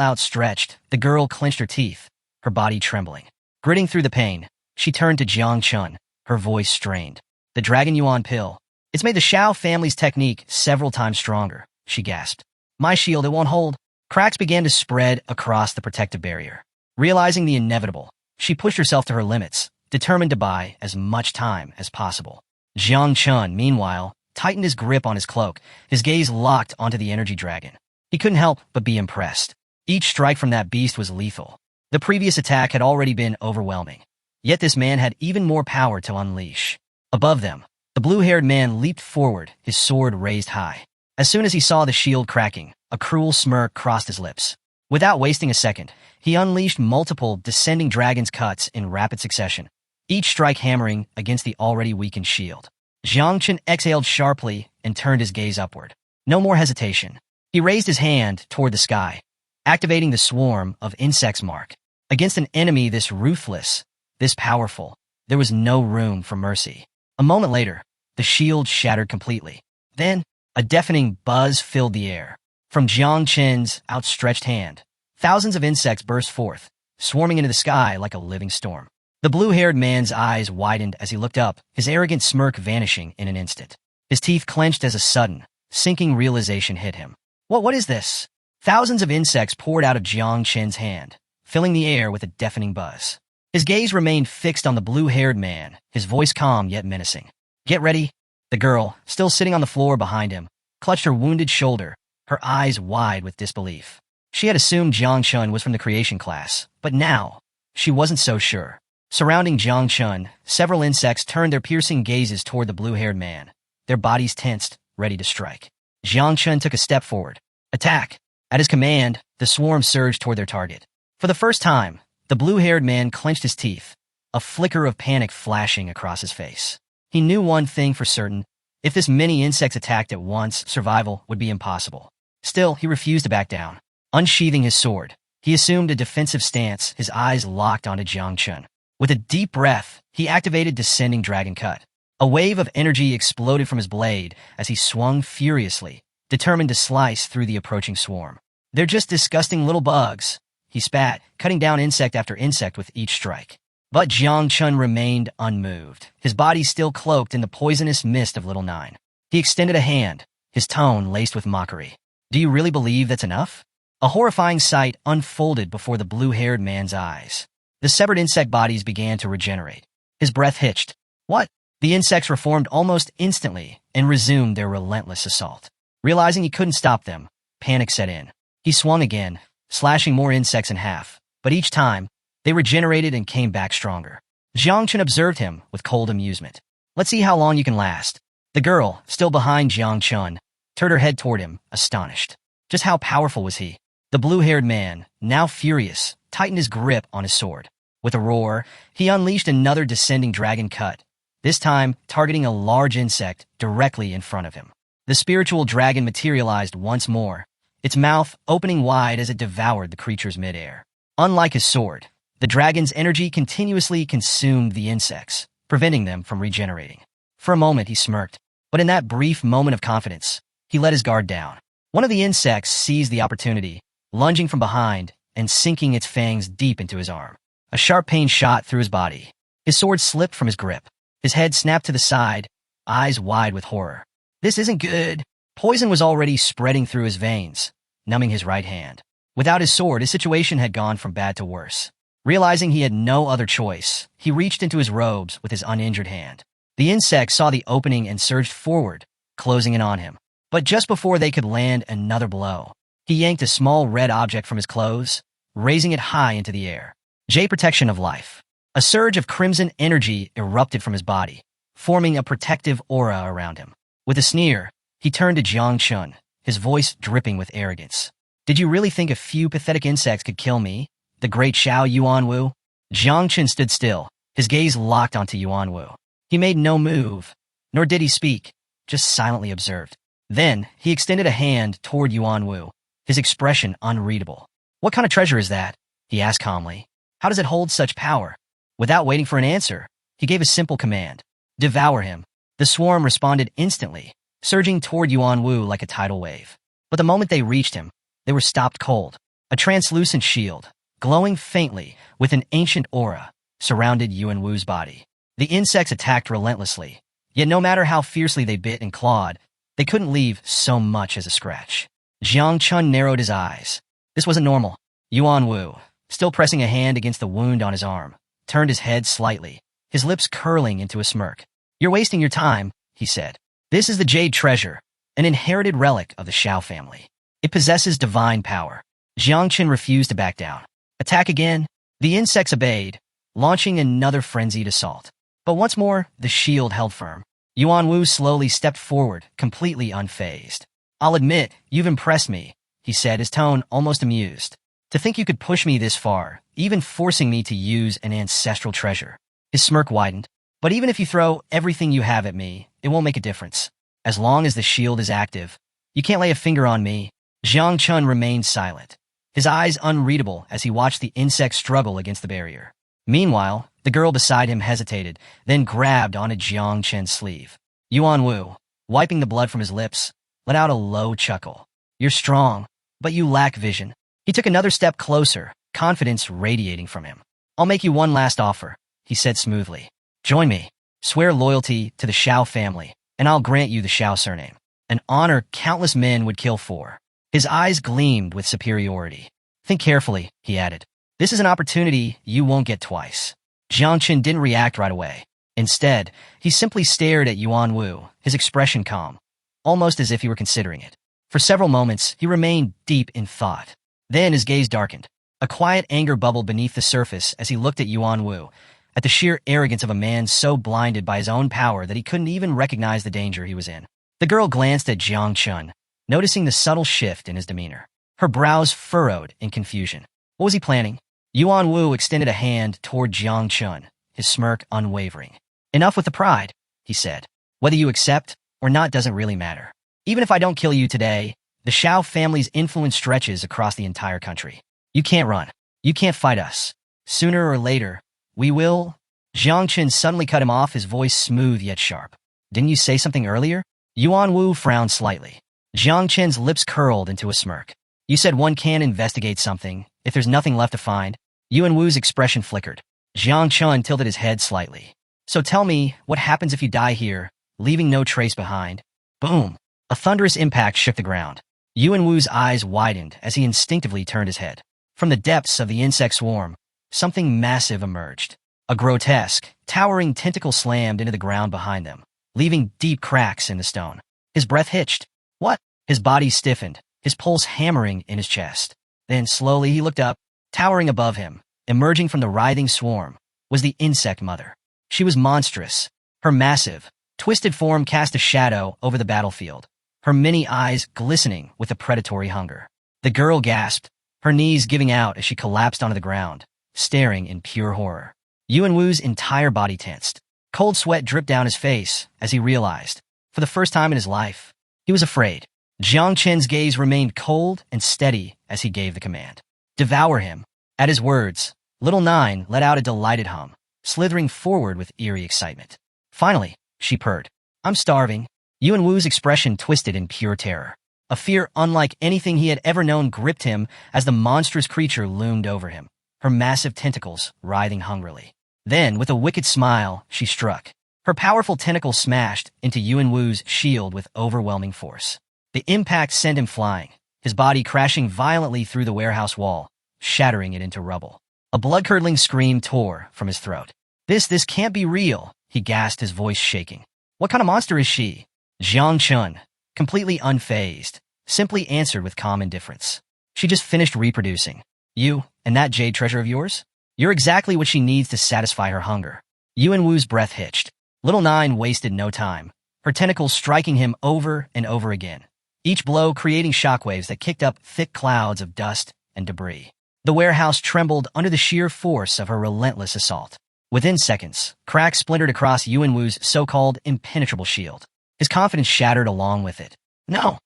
outstretched, the girl clenched her teeth, her body trembling. Gritting through the pain, she turned to Jiang Chun, her voice strained. The Dragon Yuan pill. It's made the Shiao family's technique several times stronger, she gasped. My shield, it won't hold. Cracks began to spread across the protective barrier. Realizing the inevitable, she pushed herself to her limits, determined to buy as much time as possible. Jiang Chun, meanwhile, tightened his grip on his cloak, his gaze locked onto the energy dragon. He couldn't help but be impressed. Each strike from that beast was lethal. The previous attack had already been overwhelming. Yet this man had even more power to unleash. Above them, the blue-haired man leaped forward, his sword raised high. As soon as he saw the shield cracking, a cruel smirk crossed his lips. Without wasting a second, he unleashed multiple descending dragon's cuts in rapid succession, each strike hammering against the already weakened shield. Jiang Chun exhaled sharply and turned his gaze upward. No more hesitation. He raised his hand toward the sky, activating the swarm of insects mark. Against an enemy this ruthless, this powerful, there was no room for mercy. A moment later, the shield shattered completely. Then, a deafening buzz filled the air. From Jiang Chen's outstretched hand, thousands of insects burst forth, swarming into the sky like a living storm. The blue-haired man's eyes widened as he looked up, his arrogant smirk vanishing in an instant. His teeth clenched as a sudden, sinking realization hit him. What is this? Thousands of insects poured out of Jiang Chen's hand, filling the air with a deafening buzz. His gaze remained fixed on the blue-haired man, his voice calm yet menacing. Get ready. The girl, still sitting on the floor behind him, clutched her wounded shoulder, her eyes wide with disbelief. She had assumed Jiang Chun was from the creation class, but now, she wasn't so sure. Surrounding Jiang Chun, several insects turned their piercing gazes toward the blue-haired man, their bodies tensed, ready to strike. Jiang Chun took a step forward. Attack! At his command, the swarm surged toward their target. For the first time, the blue-haired man clenched his teeth, a flicker of panic flashing across his face. He knew one thing for certain. If this many insects attacked at once, survival would be impossible. Still, he refused to back down. Unsheathing his sword, he assumed a defensive stance, his eyes locked onto Jiang Chun. With a deep breath, he activated Descending Dragon Cut. A wave of energy exploded from his blade as he swung furiously, determined to slice through the approaching swarm. They're just disgusting little bugs, he spat, cutting down insect after insect with each strike. But Jiang Chun remained unmoved, his body still cloaked in the poisonous mist of Little Nine. He extended a hand, his tone laced with mockery. Do you really believe that's enough? A horrifying sight unfolded before the blue-haired man's eyes. The severed insect bodies began to regenerate. His breath hitched. What? The insects reformed almost instantly and resumed their relentless assault. Realizing he couldn't stop them, panic set in. He swung again, slashing more insects in half, but each time, they regenerated and came back stronger. Jiang Chun observed him with cold amusement. Let's see how long you can last. The girl, still behind Jiang Chun, turned her head toward him, astonished. Just how powerful was he? The blue-haired man, now furious, tightened his grip on his sword. With a roar, he unleashed another Descending Dragon Cut, this time targeting a large insect directly in front of him. The spiritual dragon materialized once more, its mouth opening wide as it devoured the creature's midair. Unlike his sword, the dragon's energy continuously consumed the insects, preventing them from regenerating. For a moment he smirked, but in that brief moment of confidence, he let his guard down. One of the insects seized the opportunity, lunging from behind and sinking its fangs deep into his arm. A sharp pain shot through his body. His sword slipped from his grip. His head snapped to the side, eyes wide with horror. This isn't good. Poison was already spreading through his veins, numbing his right hand. Without his sword, his situation had gone from bad to worse. Realizing he had no other choice, he reached into his robes with his uninjured hand. The insect saw the opening and surged forward, closing in on him. But just before they could land another blow, he yanked a small red object from his clothes, raising it high into the air. J protection of life. A surge of crimson energy erupted from his body, forming a protective aura around him. With a sneer, he turned to Jiang Chun, his voice dripping with arrogance. Did you really think a few pathetic insects could kill me, the great Xiao Yuanwu? Jiang Chun stood still, his gaze locked onto Yuanwu. He made no move, nor did he speak, just silently observed. Then, he extended a hand toward Yuanwu, his expression unreadable. What kind of treasure is that? He asked calmly. How does it hold such power? Without waiting for an answer, he gave a simple command. Devour him. The swarm responded instantly, surging toward Yuanwu like a tidal wave. But the moment they reached him, they were stopped cold. A translucent shield, glowing faintly with an ancient aura, surrounded Yuanwu's body. The insects attacked relentlessly, yet no matter how fiercely they bit and clawed, they couldn't leave so much as a scratch. Jiang Chun narrowed his eyes. This wasn't normal. Yuanwu, still pressing a hand against the wound on his arm, turned his head slightly, his lips curling into a smirk. You're wasting your time, he said. This is the Jade Treasure, an inherited relic of the Xiao family. It possesses divine power. Jiang Chun refused to back down. Attack again? The insects obeyed, launching another frenzied assault. But once more, the shield held firm. Yuanwu slowly stepped forward, completely unfazed. I'll admit, you've impressed me, he said, his tone almost amused. To think you could push me this far, even forcing me to use an ancestral treasure. His smirk widened. But even if you throw everything you have at me, it won't make a difference. As long as the shield is active, you can't lay a finger on me. Jiang Chun remained silent, his eyes unreadable as he watched the insect struggle against the barrier. Meanwhile, the girl beside him hesitated, then grabbed onto Jiang Chun's sleeve. Yuanwu, wiping the blood from his lips, let out a low chuckle. You're strong, but you lack vision. He took another step closer, confidence radiating from him. I'll make you one last offer, he said smoothly. Join me. Swear loyalty to the Xiao family, and I'll grant you the Xiao surname. An honor countless men would kill for. His eyes gleamed with superiority. Think carefully, he added. This is an opportunity you won't get twice. Jiang Chun didn't react right away. Instead, he simply stared at Yuanwu, his expression calm, almost as if he were considering it. For several moments, he remained deep in thought. Then his gaze darkened. A quiet anger bubbled beneath the surface as he looked at Yuanwu, at the sheer arrogance of a man so blinded by his own power that he couldn't even recognize the danger he was in. The girl glanced at Jiang Chun, noticing the subtle shift in his demeanor. Her brows furrowed in confusion. What was he planning? Yuanwu extended a hand toward Jiang Chun, his smirk unwavering. Enough with the pride, he said. Whether you accept or not doesn't really matter. Even if I don't kill you today, the Xiao family's influence stretches across the entire country. You can't run. You can't fight us. Sooner or later, we will. Jiang Chun suddenly cut him off, his voice smooth yet sharp. Didn't you say something earlier? Yuanwu frowned slightly. Jiang Chun's lips curled into a smirk. You said one can't investigate something if there's nothing left to find. Yuanwu's expression flickered. Jiang Chun tilted his head slightly. So tell me, what happens if you die here, leaving no trace behind? Boom! A thunderous impact shook the ground. Yuanwu's eyes widened as he instinctively turned his head. From the depths of the insect swarm, something massive emerged. A grotesque, towering tentacle slammed into the ground behind them, leaving deep cracks in the stone. His breath hitched. What? His body stiffened, his pulse hammering in his chest. Then slowly he looked up. Towering above him, emerging from the writhing swarm, was the insect mother. She was monstrous. Her massive, twisted form cast a shadow over the battlefield, her many eyes glistening with a predatory hunger. The girl gasped, her knees giving out as she collapsed onto the ground, staring in pure horror. Yuanwu's entire body tensed. Cold sweat dripped down his face as he realized, for the first time in his life, he was afraid. Jiang Chen's gaze remained cold and steady as he gave the command. Devour him. At his words, Little Nine let out a delighted hum, slithering forward with eerie excitement. Finally, she purred. I'm starving. Yuanwu's expression twisted in pure terror. A fear unlike anything he had ever known gripped him as the monstrous creature loomed over him, her massive tentacles writhing hungrily. Then, with a wicked smile, she struck. Her powerful tentacle smashed into Yuanwu's shield with overwhelming force. The impact sent him flying, his body crashing violently through the warehouse wall, shattering it into rubble. A blood-curdling scream tore from his throat. This can't be real, he gasped, his voice shaking. What kind of monster is she? Jiang Chun, completely unfazed, simply answered with calm indifference. She just finished reproducing. You, and that jade treasure of yours? You're exactly what she needs to satisfy her hunger. Yuan Wu's breath hitched. Little Nine wasted no time, her tentacles striking him over and over again, each blow creating shockwaves that kicked up thick clouds of dust and debris. The warehouse trembled under the sheer force of her relentless assault. Within seconds, cracks splintered across Yuan Wu's so-called impenetrable shield. His confidence shattered along with it. No,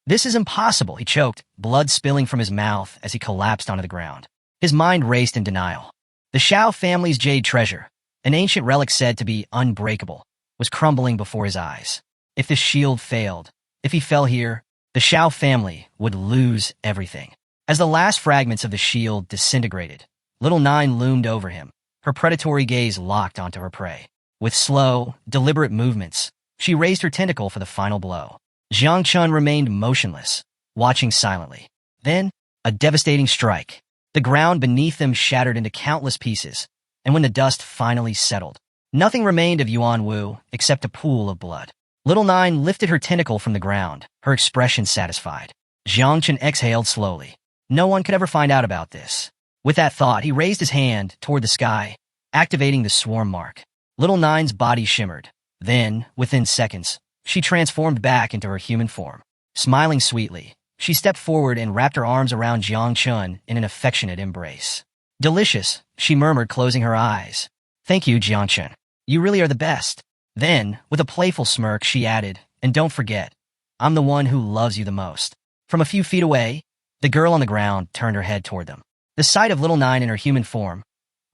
this is impossible, he choked, blood spilling from his mouth as he collapsed onto the ground. His mind raced in denial. The Shiao family's jade treasure, an ancient relic said to be unbreakable, was crumbling before his eyes. If the shield failed, if he fell here, the Shiao family would lose everything. As the last fragments of the shield disintegrated, Little Nine loomed over him, her predatory gaze locked onto her prey. With slow, deliberate movements, she raised her tentacle for the final blow. Jiang Chun remained motionless, watching silently. Then, a devastating strike. The ground beneath them shattered into countless pieces, and when the dust finally settled, nothing remained of Yuan Wu except a pool of blood. Little Nine lifted her tentacle from the ground, her expression satisfied. Jiang Chun exhaled slowly. No one could ever find out about this. With that thought, he raised his hand toward the sky, activating the swarm mark. Little Nine's body shimmered. Then, within seconds, she transformed back into her human form. Smiling sweetly, she stepped forward and wrapped her arms around Jiang Chun in an affectionate embrace. Delicious, she murmured, closing her eyes. Thank you, Jiang Chun. You really are the best. Then, with a playful smirk, she added, and don't forget, I'm the one who loves you the most. From a few feet away, the girl on the ground turned her head toward them. The sight of Little Nine in her human form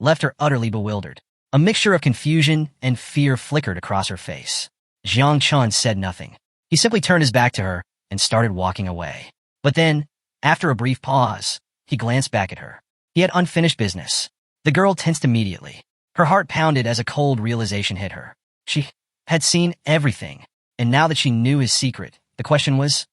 left her utterly bewildered. A mixture of confusion and fear flickered across her face. Jiang Chun said nothing. He simply turned his back to her and started walking away. But then, after a brief pause, he glanced back at her. He had unfinished business. The girl tensed immediately. Her heart pounded as a cold realization hit her. She had seen everything, and now that she knew his secret, the question was,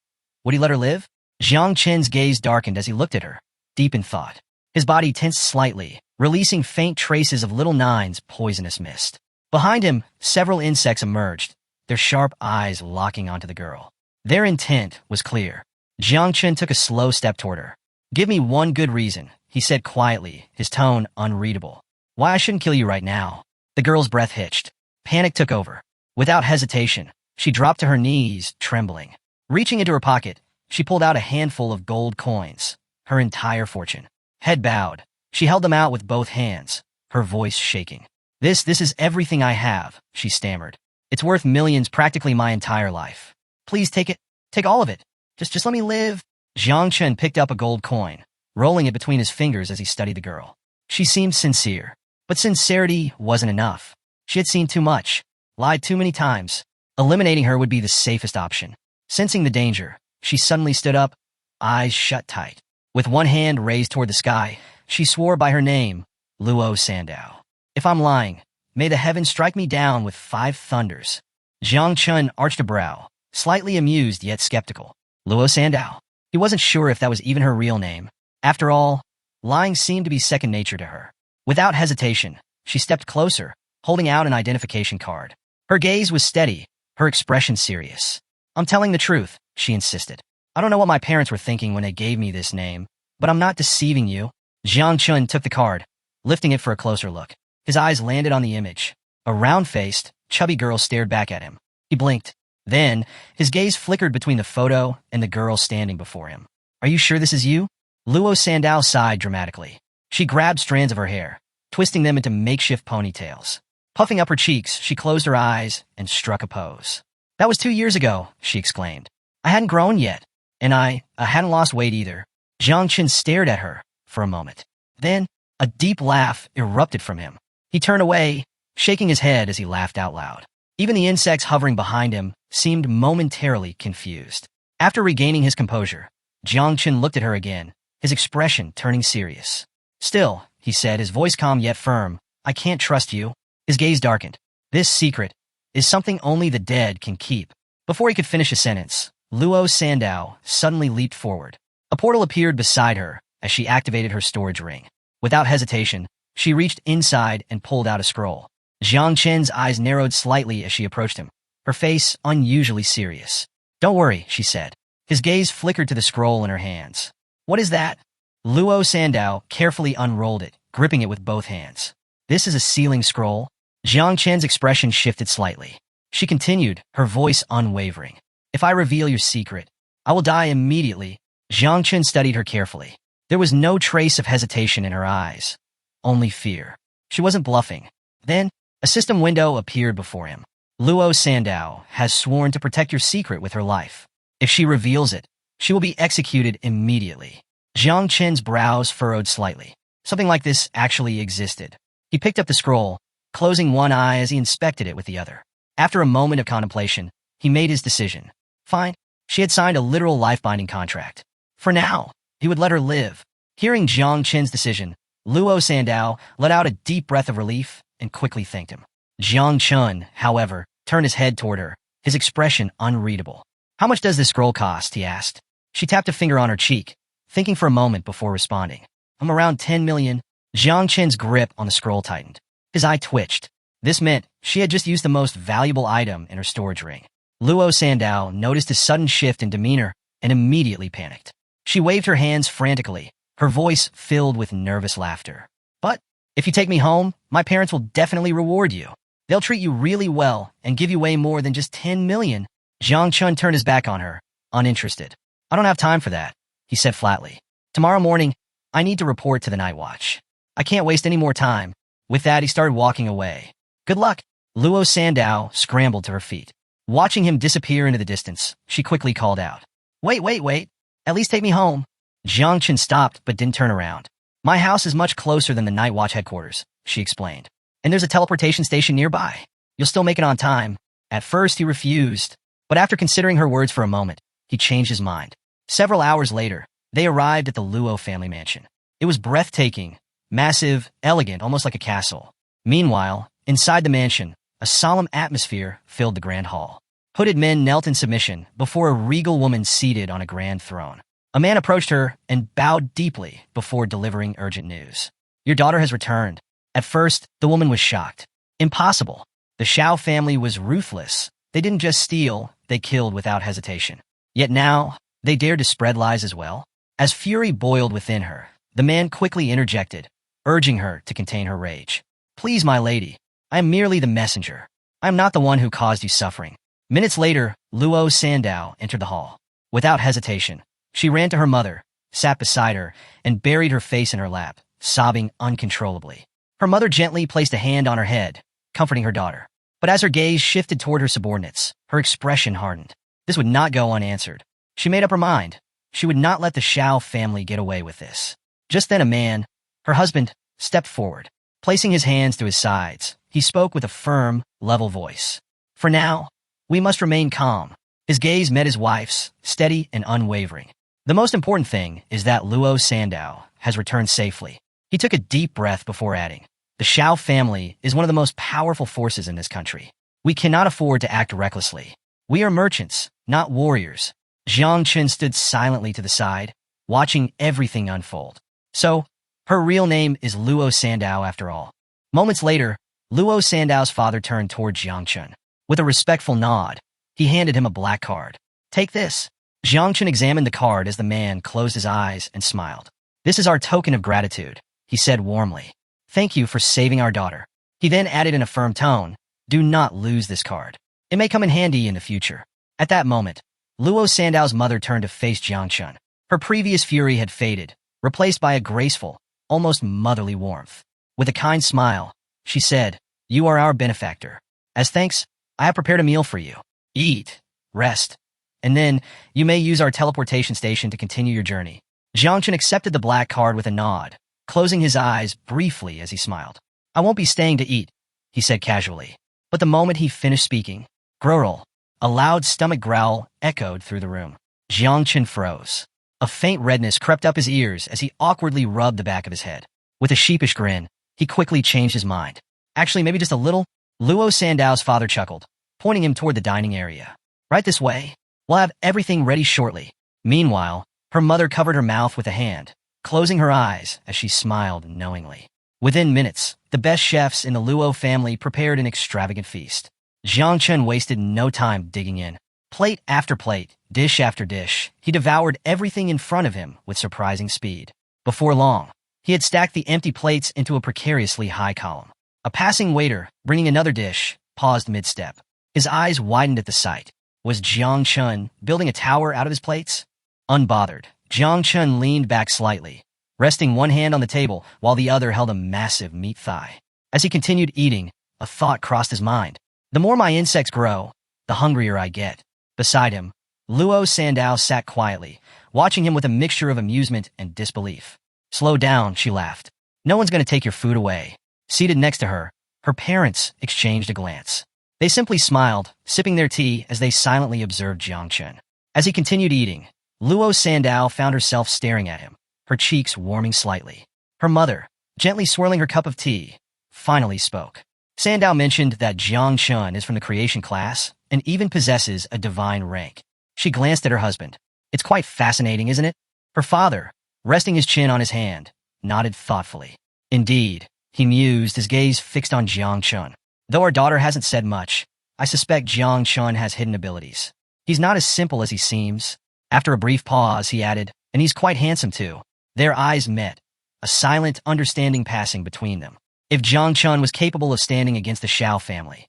would he let her live? Jiang Chen's gaze darkened as he looked at her, deep in thought. His body tensed slightly, releasing faint traces of Little Nine's poisonous mist. Behind him, several insects emerged, their sharp eyes locking onto the girl. Their intent was clear. Jiang Chen took a slow step toward her. Give me one good reason, he said quietly, his tone unreadable. Why I shouldn't kill you right now. The girl's breath hitched. Panic took over. Without hesitation, she dropped to her knees, trembling. Reaching into her pocket, she pulled out a handful of gold coins, her entire fortune. Head bowed, she held them out with both hands, her voice shaking. This is everything I have, she stammered. It's worth millions, practically my entire life. Please take it. Take all of it. Just let me live. Jiang Chen picked up a gold coin, rolling it between his fingers as he studied the girl. She seemed sincere, but sincerity wasn't enough. She had seen too much, lied too many times. Eliminating her would be the safest option. Sensing the danger, she suddenly stood up, eyes shut tight. With one hand raised toward the sky, she swore by her name, Luo Sandow. If I'm lying, may the heavens strike me down with 5 thunders. Jiang Chun arched a brow, slightly amused yet skeptical. Luo Sandow. He wasn't sure if that was even her real name. After all, lying seemed to be second nature to her. Without hesitation, she stepped closer, holding out an identification card. Her gaze was steady, her expression serious. I'm telling the truth, she insisted. I don't know what my parents were thinking when they gave me this name, but I'm not deceiving you. Jiang Chun took the card, lifting it for a closer look. His eyes landed on the image. A round-faced, chubby girl stared back at him. He blinked. Then, his gaze flickered between the photo and the girl standing before him. Are you sure this is you? Luo Sandow sighed dramatically. She grabbed strands of her hair, twisting them into makeshift ponytails. Puffing up her cheeks, she closed her eyes and struck a pose. That was 2 years ago, she exclaimed. I hadn't grown yet, and I hadn't lost weight either. Jiang Chen stared at her for a moment. Then, a deep laugh erupted from him. He turned away, shaking his head as he laughed out loud. Even the insects hovering behind him seemed momentarily confused. After regaining his composure, Jiang Chen looked at her again, his expression turning serious. Still, he said, his voice calm yet firm, I can't trust you. His gaze darkened. This secret is something only the dead can keep. Before he could finish a sentence, Luo Sandow suddenly leaped forward. A portal appeared beside her as she activated her storage ring. Without hesitation, she reached inside and pulled out a scroll. Jiang Chen's eyes narrowed slightly as she approached him, her face unusually serious. "Don't worry," she said. His gaze flickered to the scroll in her hands. "What is that?" Luo Sandao carefully unrolled it, gripping it with both hands. "This is a sealing scroll." Jiang Chen's expression shifted slightly. She continued, her voice unwavering. "If I reveal your secret, I will die immediately." Jiang Chen studied her carefully. There was no trace of hesitation in her eyes, only fear. She wasn't bluffing. Then, a system window appeared before him. "Luo Sandao has sworn to protect your secret with her life. If she reveals it, she will be executed immediately." Jiang Chen's brows furrowed slightly. Something like this actually existed. He picked up the scroll, closing one eye as he inspected it with the other. After a moment of contemplation, he made his decision. Fine, she had signed a literal life-binding contract. For now, he would let her live. Hearing Jiang Chen's decision, Luo Sandao let out a deep breath of relief and quickly thanked him. Jiang Chen, however, turned his head toward her, his expression unreadable. "How much does this scroll cost?" he asked. She tapped a finger on her cheek, thinking for a moment before responding. "I'm around 10 million. Jiang Chen's grip on the scroll tightened. His eye twitched. This meant she had just used the most valuable item in her storage ring. Luo Sandao noticed his sudden shift in demeanor and immediately panicked. She waved her hands frantically, her voice filled with nervous laughter. "But if you take me home, my parents will definitely reward you. They'll treat you really well and give you way more than just 10 million. Jiang Chen turned his back on her, uninterested. "I don't have time for that," he said flatly. "Tomorrow morning, I need to report to the night watch. I can't waste any more time." With that, he started walking away. "Good luck." Luo Sandao scrambled to her feet. Watching him disappear into the distance, she quickly called out, Wait. At least take me home." Jiang Chen stopped but didn't turn around. "My house is much closer than the night watch headquarters," she explained. "And there's a teleportation station nearby. You'll still make it on time." At first, he refused, but after considering her words for a moment, he changed his mind. Several hours later, they arrived at the Luo family mansion. It was breathtaking, massive, elegant, almost like a castle. Meanwhile, inside the mansion, a solemn atmosphere filled the grand hall. Hooded men knelt in submission before a regal woman seated on a grand throne. A man approached her and bowed deeply before delivering urgent news. "Your daughter has returned." At first, the woman was shocked. Impossible. The Shiao family was ruthless. They didn't just steal, they killed without hesitation. Yet now, they dared to spread lies as well. As fury boiled within her, the man quickly interjected, urging her to contain her rage. "Please, my lady, I am merely the messenger. I am not the one who caused you suffering." Minutes later, Luo Sandao entered the hall. Without hesitation, she ran to her mother, sat beside her, and buried her face in her lap, sobbing uncontrollably. Her mother gently placed a hand on her head, comforting her daughter. But as her gaze shifted toward her subordinates, her expression hardened. This would not go unanswered. She made up her mind. She would not let the Shiao family get away with this. Just then a man, her husband, stepped forward. Placing his hands to his sides, he spoke with a firm, level voice. "For now, we must remain calm." His gaze met his wife's, steady and unwavering. "The most important thing is that Luo Sandao has returned safely." He took a deep breath before adding, "The Shiao family is one of the most powerful forces in this country. We cannot afford to act recklessly. We are merchants, not warriors." Jiang Chen stood silently to the side, watching everything unfold. So, her real name is Luo Sandao after all. Moments later, Luo Sandao's father turned toward Jiang Chen. With a respectful nod, he handed him a black card. "Take this." Jiang Chen examined the card as the man closed his eyes and smiled. "This is our token of gratitude," he said warmly. "Thank you for saving our daughter." He then added in a firm tone, "Do not lose this card. It may come in handy in the future." At that moment, Luo Sandao's mother turned to face Jiang Chen. Her previous fury had faded, replaced by a graceful, almost motherly warmth. With a kind smile, she said, "You are our benefactor. As thanks, I have prepared a meal for you. Eat, rest, and then you may use our teleportation station to continue your journey." Jiang Chen accepted the black card with a nod, closing his eyes briefly as he smiled. "I won't be staying to eat," he said casually. But the moment he finished speaking, grrrl, a loud stomach growl echoed through the room. Jiang Chen froze. A faint redness crept up his ears as he awkwardly rubbed the back of his head. With a sheepish grin, he quickly changed his mind. "Actually, maybe just a little." Luo Sandao's father chuckled, pointing him toward the dining area. "Right this way. We'll have everything ready shortly." Meanwhile, her mother covered her mouth with a hand, closing her eyes as she smiled knowingly. Within minutes, the best chefs in the Luo family prepared an extravagant feast. Jiang Chun wasted no time digging in. Plate after plate, dish after dish, he devoured everything in front of him with surprising speed. Before long, he had stacked the empty plates into a precariously high column. A passing waiter, bringing another dish, paused mid-step. His eyes widened at the sight. Was Jiang Chun building a tower out of his plates? Unbothered, Jiang Chun leaned back slightly, resting one hand on the table while the other held a massive meat thigh. As he continued eating, a thought crossed his mind. The more my insects grow, the hungrier I get. Beside him, Luo Sandao sat quietly, watching him with a mixture of amusement and disbelief. Slow down, she laughed. No one's going to take your food away. Seated next to her, her parents exchanged a glance. They simply smiled, sipping their tea as they silently observed Jiang Chun. As he continued eating, Luo Sandao found herself staring at him, her cheeks warming slightly. Her mother, gently swirling her cup of tea, finally spoke. Sandao mentioned that Jiang Chun is from the creation class and even possesses a divine rank. She glanced at her husband. It's quite fascinating, isn't it? Her father, resting his chin on his hand, nodded thoughtfully. Indeed, he mused, his gaze fixed on Jiang Chun. Though our daughter hasn't said much, I suspect Jiang Chun has hidden abilities. He's not as simple as he seems. After a brief pause, he added, and he's quite handsome too. Their eyes met, a silent understanding passing between them. If Jiang Chun was capable of standing against the Shiao family,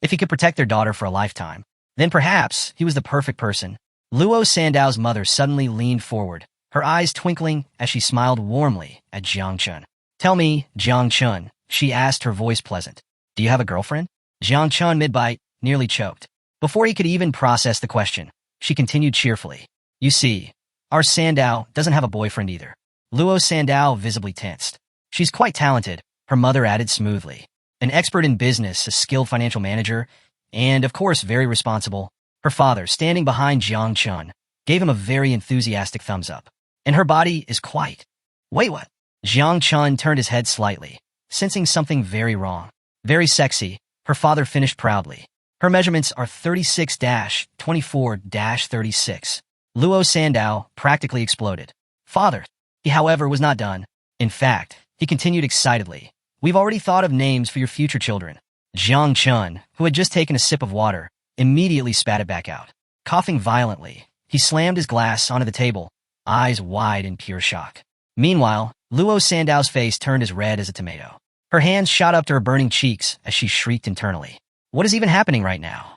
if he could protect their daughter for a lifetime, then perhaps he was the perfect person. Luo Sandao's mother suddenly leaned forward, her eyes twinkling as she smiled warmly at Jiang Chun. Tell me, Jiang Chun, she asked, her voice pleasant. Do you have a girlfriend? Jiang Chun, mid-bite, nearly choked. Before he could even process the question, she continued cheerfully. You see, our Sandao doesn't have a boyfriend either. Luo Sandao visibly tensed. She's quite talented, her mother added smoothly. An expert in business, a skilled financial manager, and, of course, very responsible. Her father, standing behind Jiang Chun, gave him a very enthusiastic thumbs up. And her body is quite... Wait, what? Jiang Chun turned his head slightly, sensing something very wrong. Very sexy, her father finished proudly. Her measurements are 36-24-36. Luo Sandao practically exploded. Father. He, however, was not done. In fact, he continued excitedly. We've already thought of names for your future children. Jiang Chun, who had just taken a sip of water, immediately spat it back out. Coughing violently, he slammed his glass onto the table, eyes wide in pure shock. Meanwhile, Luo Sandao's face turned as red as a tomato. Her hands shot up to her burning cheeks as she shrieked internally. What is even happening right now?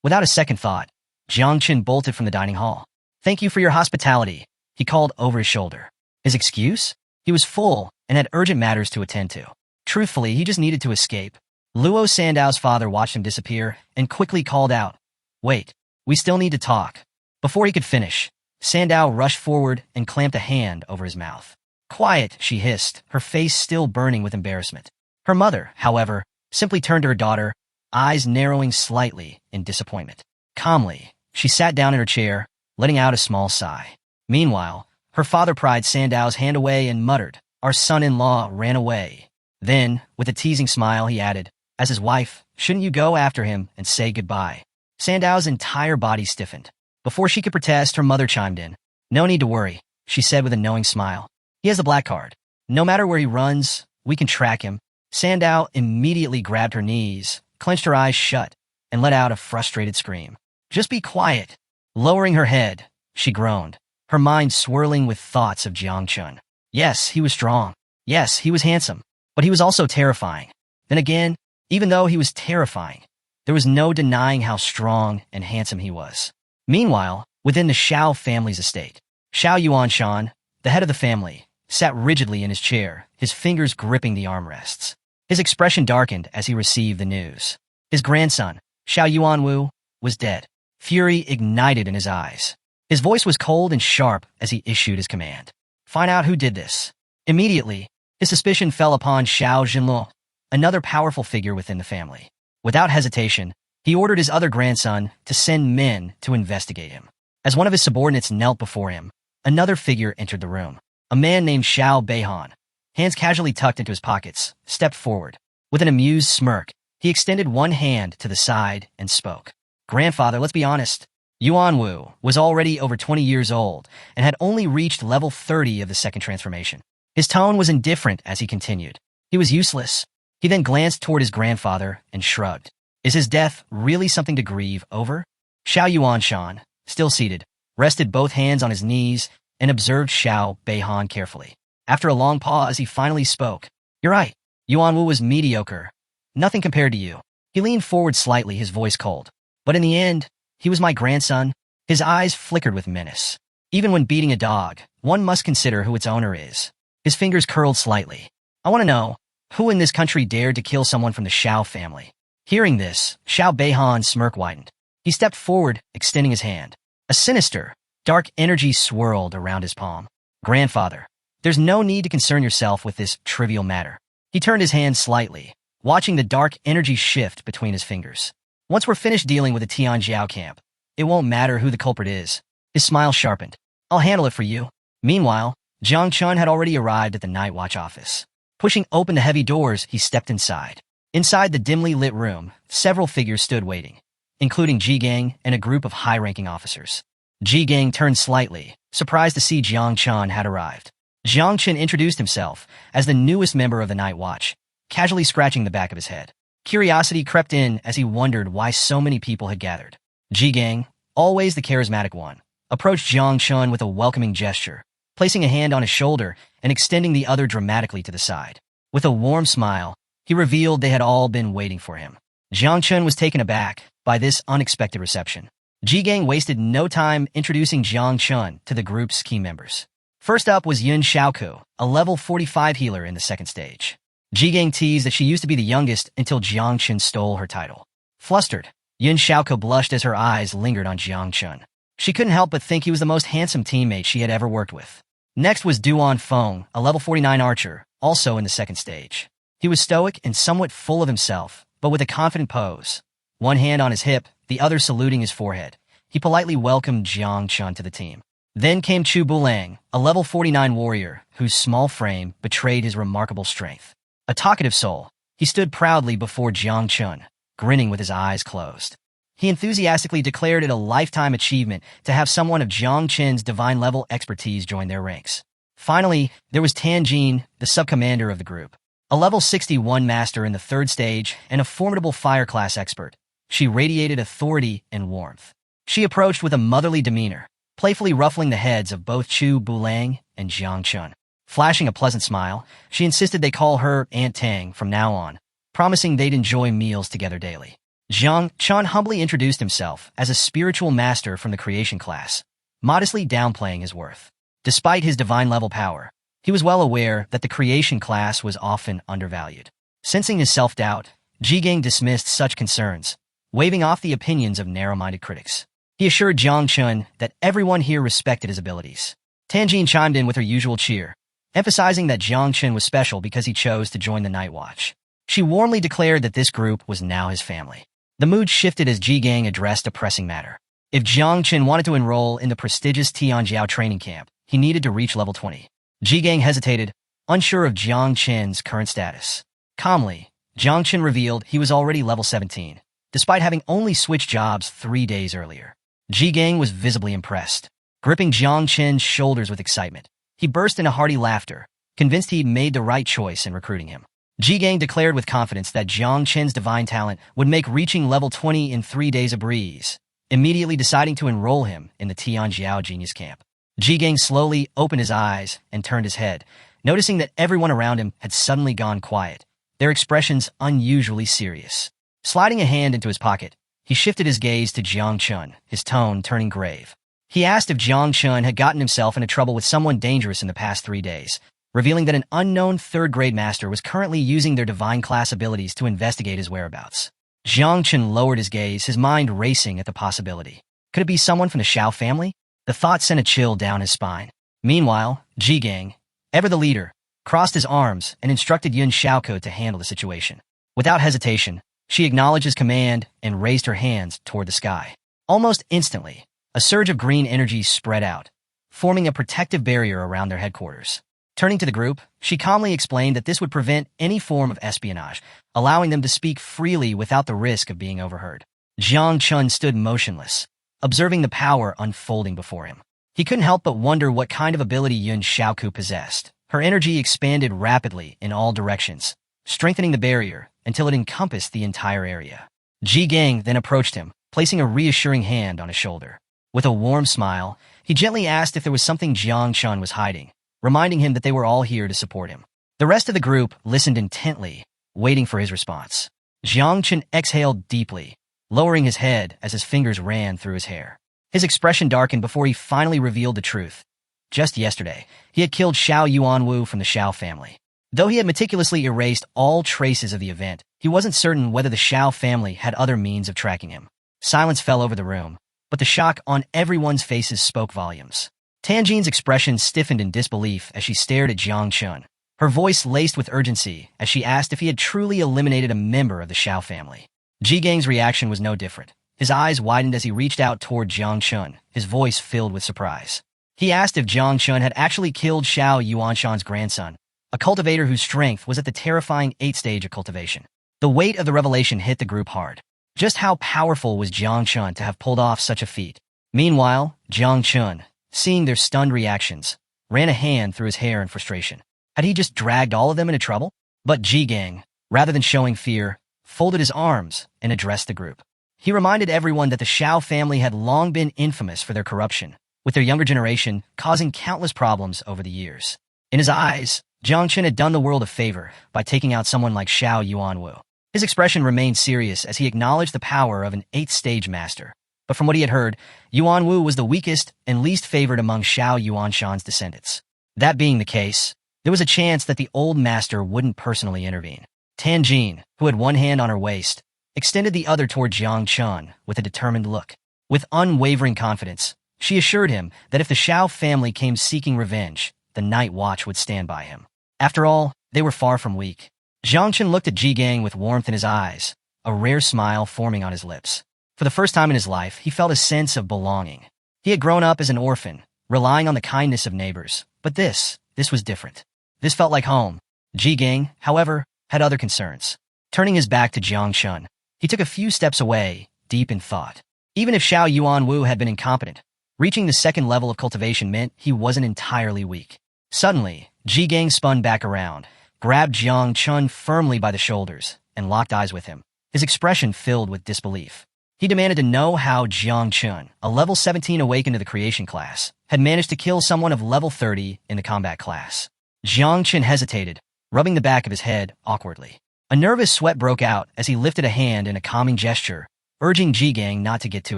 Without a second thought, Jiang Chun bolted from the dining hall. Thank you for your hospitality, he called over his shoulder. His excuse? He was full and had urgent matters to attend to. Truthfully, he just needed to escape. Luo Sandao's father watched him disappear and quickly called out, Wait, we still need to talk. Before he could finish, Sandao rushed forward and clamped a hand over his mouth. Quiet, she hissed, her face still burning with embarrassment. Her mother, however, simply turned to her daughter, eyes narrowing slightly in disappointment. Calmly, she sat down in her chair, letting out a small sigh. Meanwhile, her father pried Sandao's hand away and muttered, Our son-in-law ran away. Then, with a teasing smile, he added, As his wife, shouldn't you go after him and say goodbye? Sandao's entire body stiffened. Before she could protest, her mother chimed in. No need to worry, she said with a knowing smile. He has the black card. No matter where he runs, we can track him. Sandao immediately grabbed her knees, clenched her eyes shut, and let out a frustrated scream. Just be quiet. Lowering her head, she groaned, her mind swirling with thoughts of Jiang Chun. Yes, he was strong. Yes, he was handsome. But he was also terrifying. Then again, even though he was terrifying, there was no denying how strong and handsome he was. Meanwhile, within the Shiao family's estate, Xiao Yuanshan, the head of the family, sat rigidly in his chair, his fingers gripping the armrests. His expression darkened as he received the news. His grandson, Xiao Yuanwu, was dead. Fury ignited in his eyes. His voice was cold and sharp as he issued his command. Find out who did this. Immediately, his suspicion fell upon Xiao Jinluo, another powerful figure within the family. Without hesitation, he ordered his other grandson to send men to investigate him. As one of his subordinates knelt before him, another figure entered the room. A man named Xiao Beihan, hands casually tucked into his pockets, stepped forward. With an amused smirk, he extended one hand to the side and spoke. Grandfather, let's be honest. Yuan Wu was already over 20 years old and had only reached level 30 of the second transformation. His tone was indifferent as he continued. He was useless. He then glanced toward his grandfather and shrugged. Is his death really something to grieve over? Xiao Yuanshan, still seated, rested both hands on his knees and observed Xiao Beihan carefully. After a long pause, he finally spoke. You're right. Yuan Wu was mediocre. Nothing compared to you. He leaned forward slightly, his voice cold. But in the end, he was my grandson. His eyes flickered with menace. Even when beating a dog, one must consider who its owner is. His fingers curled slightly. I want to know, who in this country dared to kill someone from the Xiao family? Hearing this, Xiao Beihan's smirk widened. He stepped forward, extending his hand. A sinister, dark energy swirled around his palm. Grandfather, there's no need to concern yourself with this trivial matter. He turned his hand slightly, watching the dark energy shift between his fingers. Once we're finished dealing with the Tianjiao camp, it won't matter who the culprit is. His smile sharpened. I'll handle it for you. Meanwhile, Jiang Chun had already arrived at the Night Watch office. Pushing open the heavy doors, he stepped inside. Inside the dimly lit room, several figures stood waiting, including Ji Gang and a group of high-ranking officers. Ji Gang turned slightly, surprised to see Jiang Chun had arrived. Jiang Chun introduced himself as the newest member of the Night Watch, casually scratching the back of his head. Curiosity crept in as he wondered why so many people had gathered. Ji Gang, always the charismatic one, approached Jiang Chun with a welcoming gesture, placing a hand on his shoulder and extending the other dramatically to the side. With a warm smile, he revealed they had all been waiting for him. Jiang Chun was taken aback by this unexpected reception. Ji Gang wasted no time introducing Jiang Chun to the group's key members. First up was Yun Xiaoku, a level 45 healer in the second stage. Ji Gang teased that she used to be the youngest until Jiang Chun stole her title. Flustered, Yun Xiaoku blushed as her eyes lingered on Jiang Chun. She couldn't help but think he was the most handsome teammate she had ever worked with. Next was Duan Feng, a level 49 archer, also in the second stage. He was stoic and somewhat full of himself, but with a confident pose. One hand on his hip, the other saluting his forehead. He politely welcomed Jiang Chun to the team. Then came Chu Bulang, a level 49 warrior, whose small frame betrayed his remarkable strength. A talkative soul, he stood proudly before Jiang Chun, grinning with his eyes closed. He enthusiastically declared it a lifetime achievement to have someone of Jiang Chun's divine-level expertise join their ranks. Finally, there was Tan Jin, the sub-commander of the group. A level 61 master in the third stage and a formidable fire class expert. She radiated authority and warmth. She approached with a motherly demeanor, playfully ruffling the heads of both Chu Bulang and Jiang Chun. Flashing a pleasant smile, she insisted they call her Aunt Tang from now on, promising they'd enjoy meals together daily. Jiang Chun humbly introduced himself as a spiritual master from the creation class, modestly downplaying his worth. Despite his divine-level power, he was well aware that the creation class was often undervalued. Sensing his self-doubt, Ji Gang dismissed such concerns, waving off the opinions of narrow-minded critics. He assured Jiang Chun that everyone here respected his abilities. Tanjin chimed in with her usual cheer, emphasizing that Jiang Chun was special because he chose to join the Night Watch. She warmly declared that this group was now his family. The mood shifted as Ji Gang addressed a pressing matter. If Jiang Chun wanted to enroll in the prestigious Tianjiao training camp, he needed to reach level 20. Ji Gang hesitated, unsure of Jiang Chun's current status. Calmly, Jiang Chun revealed he was already level 17, despite having only switched jobs 3 days earlier. Ji Gang was visibly impressed, gripping Jiang Chun's shoulders with excitement. He burst into hearty laughter, convinced he'd made the right choice in recruiting him. Ji Gang declared with confidence that Jiang Chun's divine talent would make reaching level 20 in 3 days a breeze, immediately deciding to enroll him in the Tianjiao Genius Camp. Ji Gang slowly opened his eyes and turned his head, noticing that everyone around him had suddenly gone quiet, their expressions unusually serious. Sliding a hand into his pocket, he shifted his gaze to Jiang Chun, his tone turning grave. He asked if Jiang Chun had gotten himself into trouble with someone dangerous in the past 3 days, revealing that an unknown third-grade master was currently using their divine class abilities to investigate his whereabouts. Jiang Chun lowered his gaze, his mind racing at the possibility. Could it be someone from the Xiao family? The thought sent a chill down his spine. Meanwhile, Ji Gang, ever the leader, crossed his arms and instructed Yun Xiaoku to handle the situation. Without hesitation, she acknowledged his command and raised her hands toward the sky. Almost instantly, a surge of green energy spread out, forming a protective barrier around their headquarters. Turning to the group, she calmly explained that this would prevent any form of espionage, allowing them to speak freely without the risk of being overheard. Jiang Chun stood motionless, observing the power unfolding before him. He couldn't help but wonder what kind of ability Yun Xiaoku possessed. Her energy expanded rapidly in all directions, strengthening the barrier until it encompassed the entire area. Ji Gang then approached him, placing a reassuring hand on his shoulder. With a warm smile, he gently asked if there was something Jiang Chun was hiding, reminding him that they were all here to support him. The rest of the group listened intently, waiting for his response. Jiang Chun exhaled deeply, lowering his head as his fingers ran through his hair. His expression darkened before he finally revealed the truth. Just yesterday, he had killed Xiao Yuanwu from the Xiao family. Though he had meticulously erased all traces of the event, he wasn't certain whether the Xiao family had other means of tracking him. Silence fell over the room, but the shock on everyone's faces spoke volumes. Tanjin's expression stiffened in disbelief as she stared at Jiang Chun, her voice laced with urgency as she asked if he had truly eliminated a member of the Xiao family. Ji Gang's reaction was no different. His eyes widened as he reached out toward Jiang Chun, his voice filled with surprise. He asked if Jiang Chun had actually killed Xiao Yuanshan's grandson, a cultivator whose strength was at the terrifying 8th stage of cultivation. The weight of the revelation hit the group hard. Just how powerful was Jiang Chun to have pulled off such a feat? Meanwhile, Jiang Chun, seeing their stunned reactions, ran a hand through his hair in frustration. Had he just dragged all of them into trouble? But Ji Gang, rather than showing fear, folded his arms and addressed the group. He reminded everyone that the Xiao family had long been infamous for their corruption, with their younger generation causing countless problems over the years. In his eyes, Jiang Chun had done the world a favor by taking out someone like Xiao Yuanwu. His expression remained serious as he acknowledged the power of an 8th stage master. But from what he had heard, Yuanwu was the weakest and least favored among Xiao Yuanshan's descendants. That being the case, there was a chance that the old master wouldn't personally intervene. Tanjin, who had one hand on her waist, extended the other toward Jiang Chun with a determined look. With unwavering confidence, she assured him that if the Xiao family came seeking revenge, the Night Watch would stand by him. After all, they were far from weak. Jiang Chun looked at Ji Gang with warmth in his eyes, a rare smile forming on his lips. For the first time in his life, he felt a sense of belonging. He had grown up as an orphan, relying on the kindness of neighbors. But this was different. This felt like home. Ji Gang, however, had other concerns. Turning his back to Jiang Chun, he took a few steps away, deep in thought. Even if Xiao Yuanwu had been incompetent, reaching the 2nd level of cultivation meant he wasn't entirely weak. Suddenly, Ji Gang spun back around, grabbed Jiang Chun firmly by the shoulders, and locked eyes with him, his expression filled with disbelief. He demanded to know how Jiang Chun, a level 17 awakened to the creation class, had managed to kill someone of level 30 in the combat class. Jiang Chun hesitated, rubbing the back of his head awkwardly. A nervous sweat broke out as he lifted a hand in a calming gesture, urging Ji Gang not to get too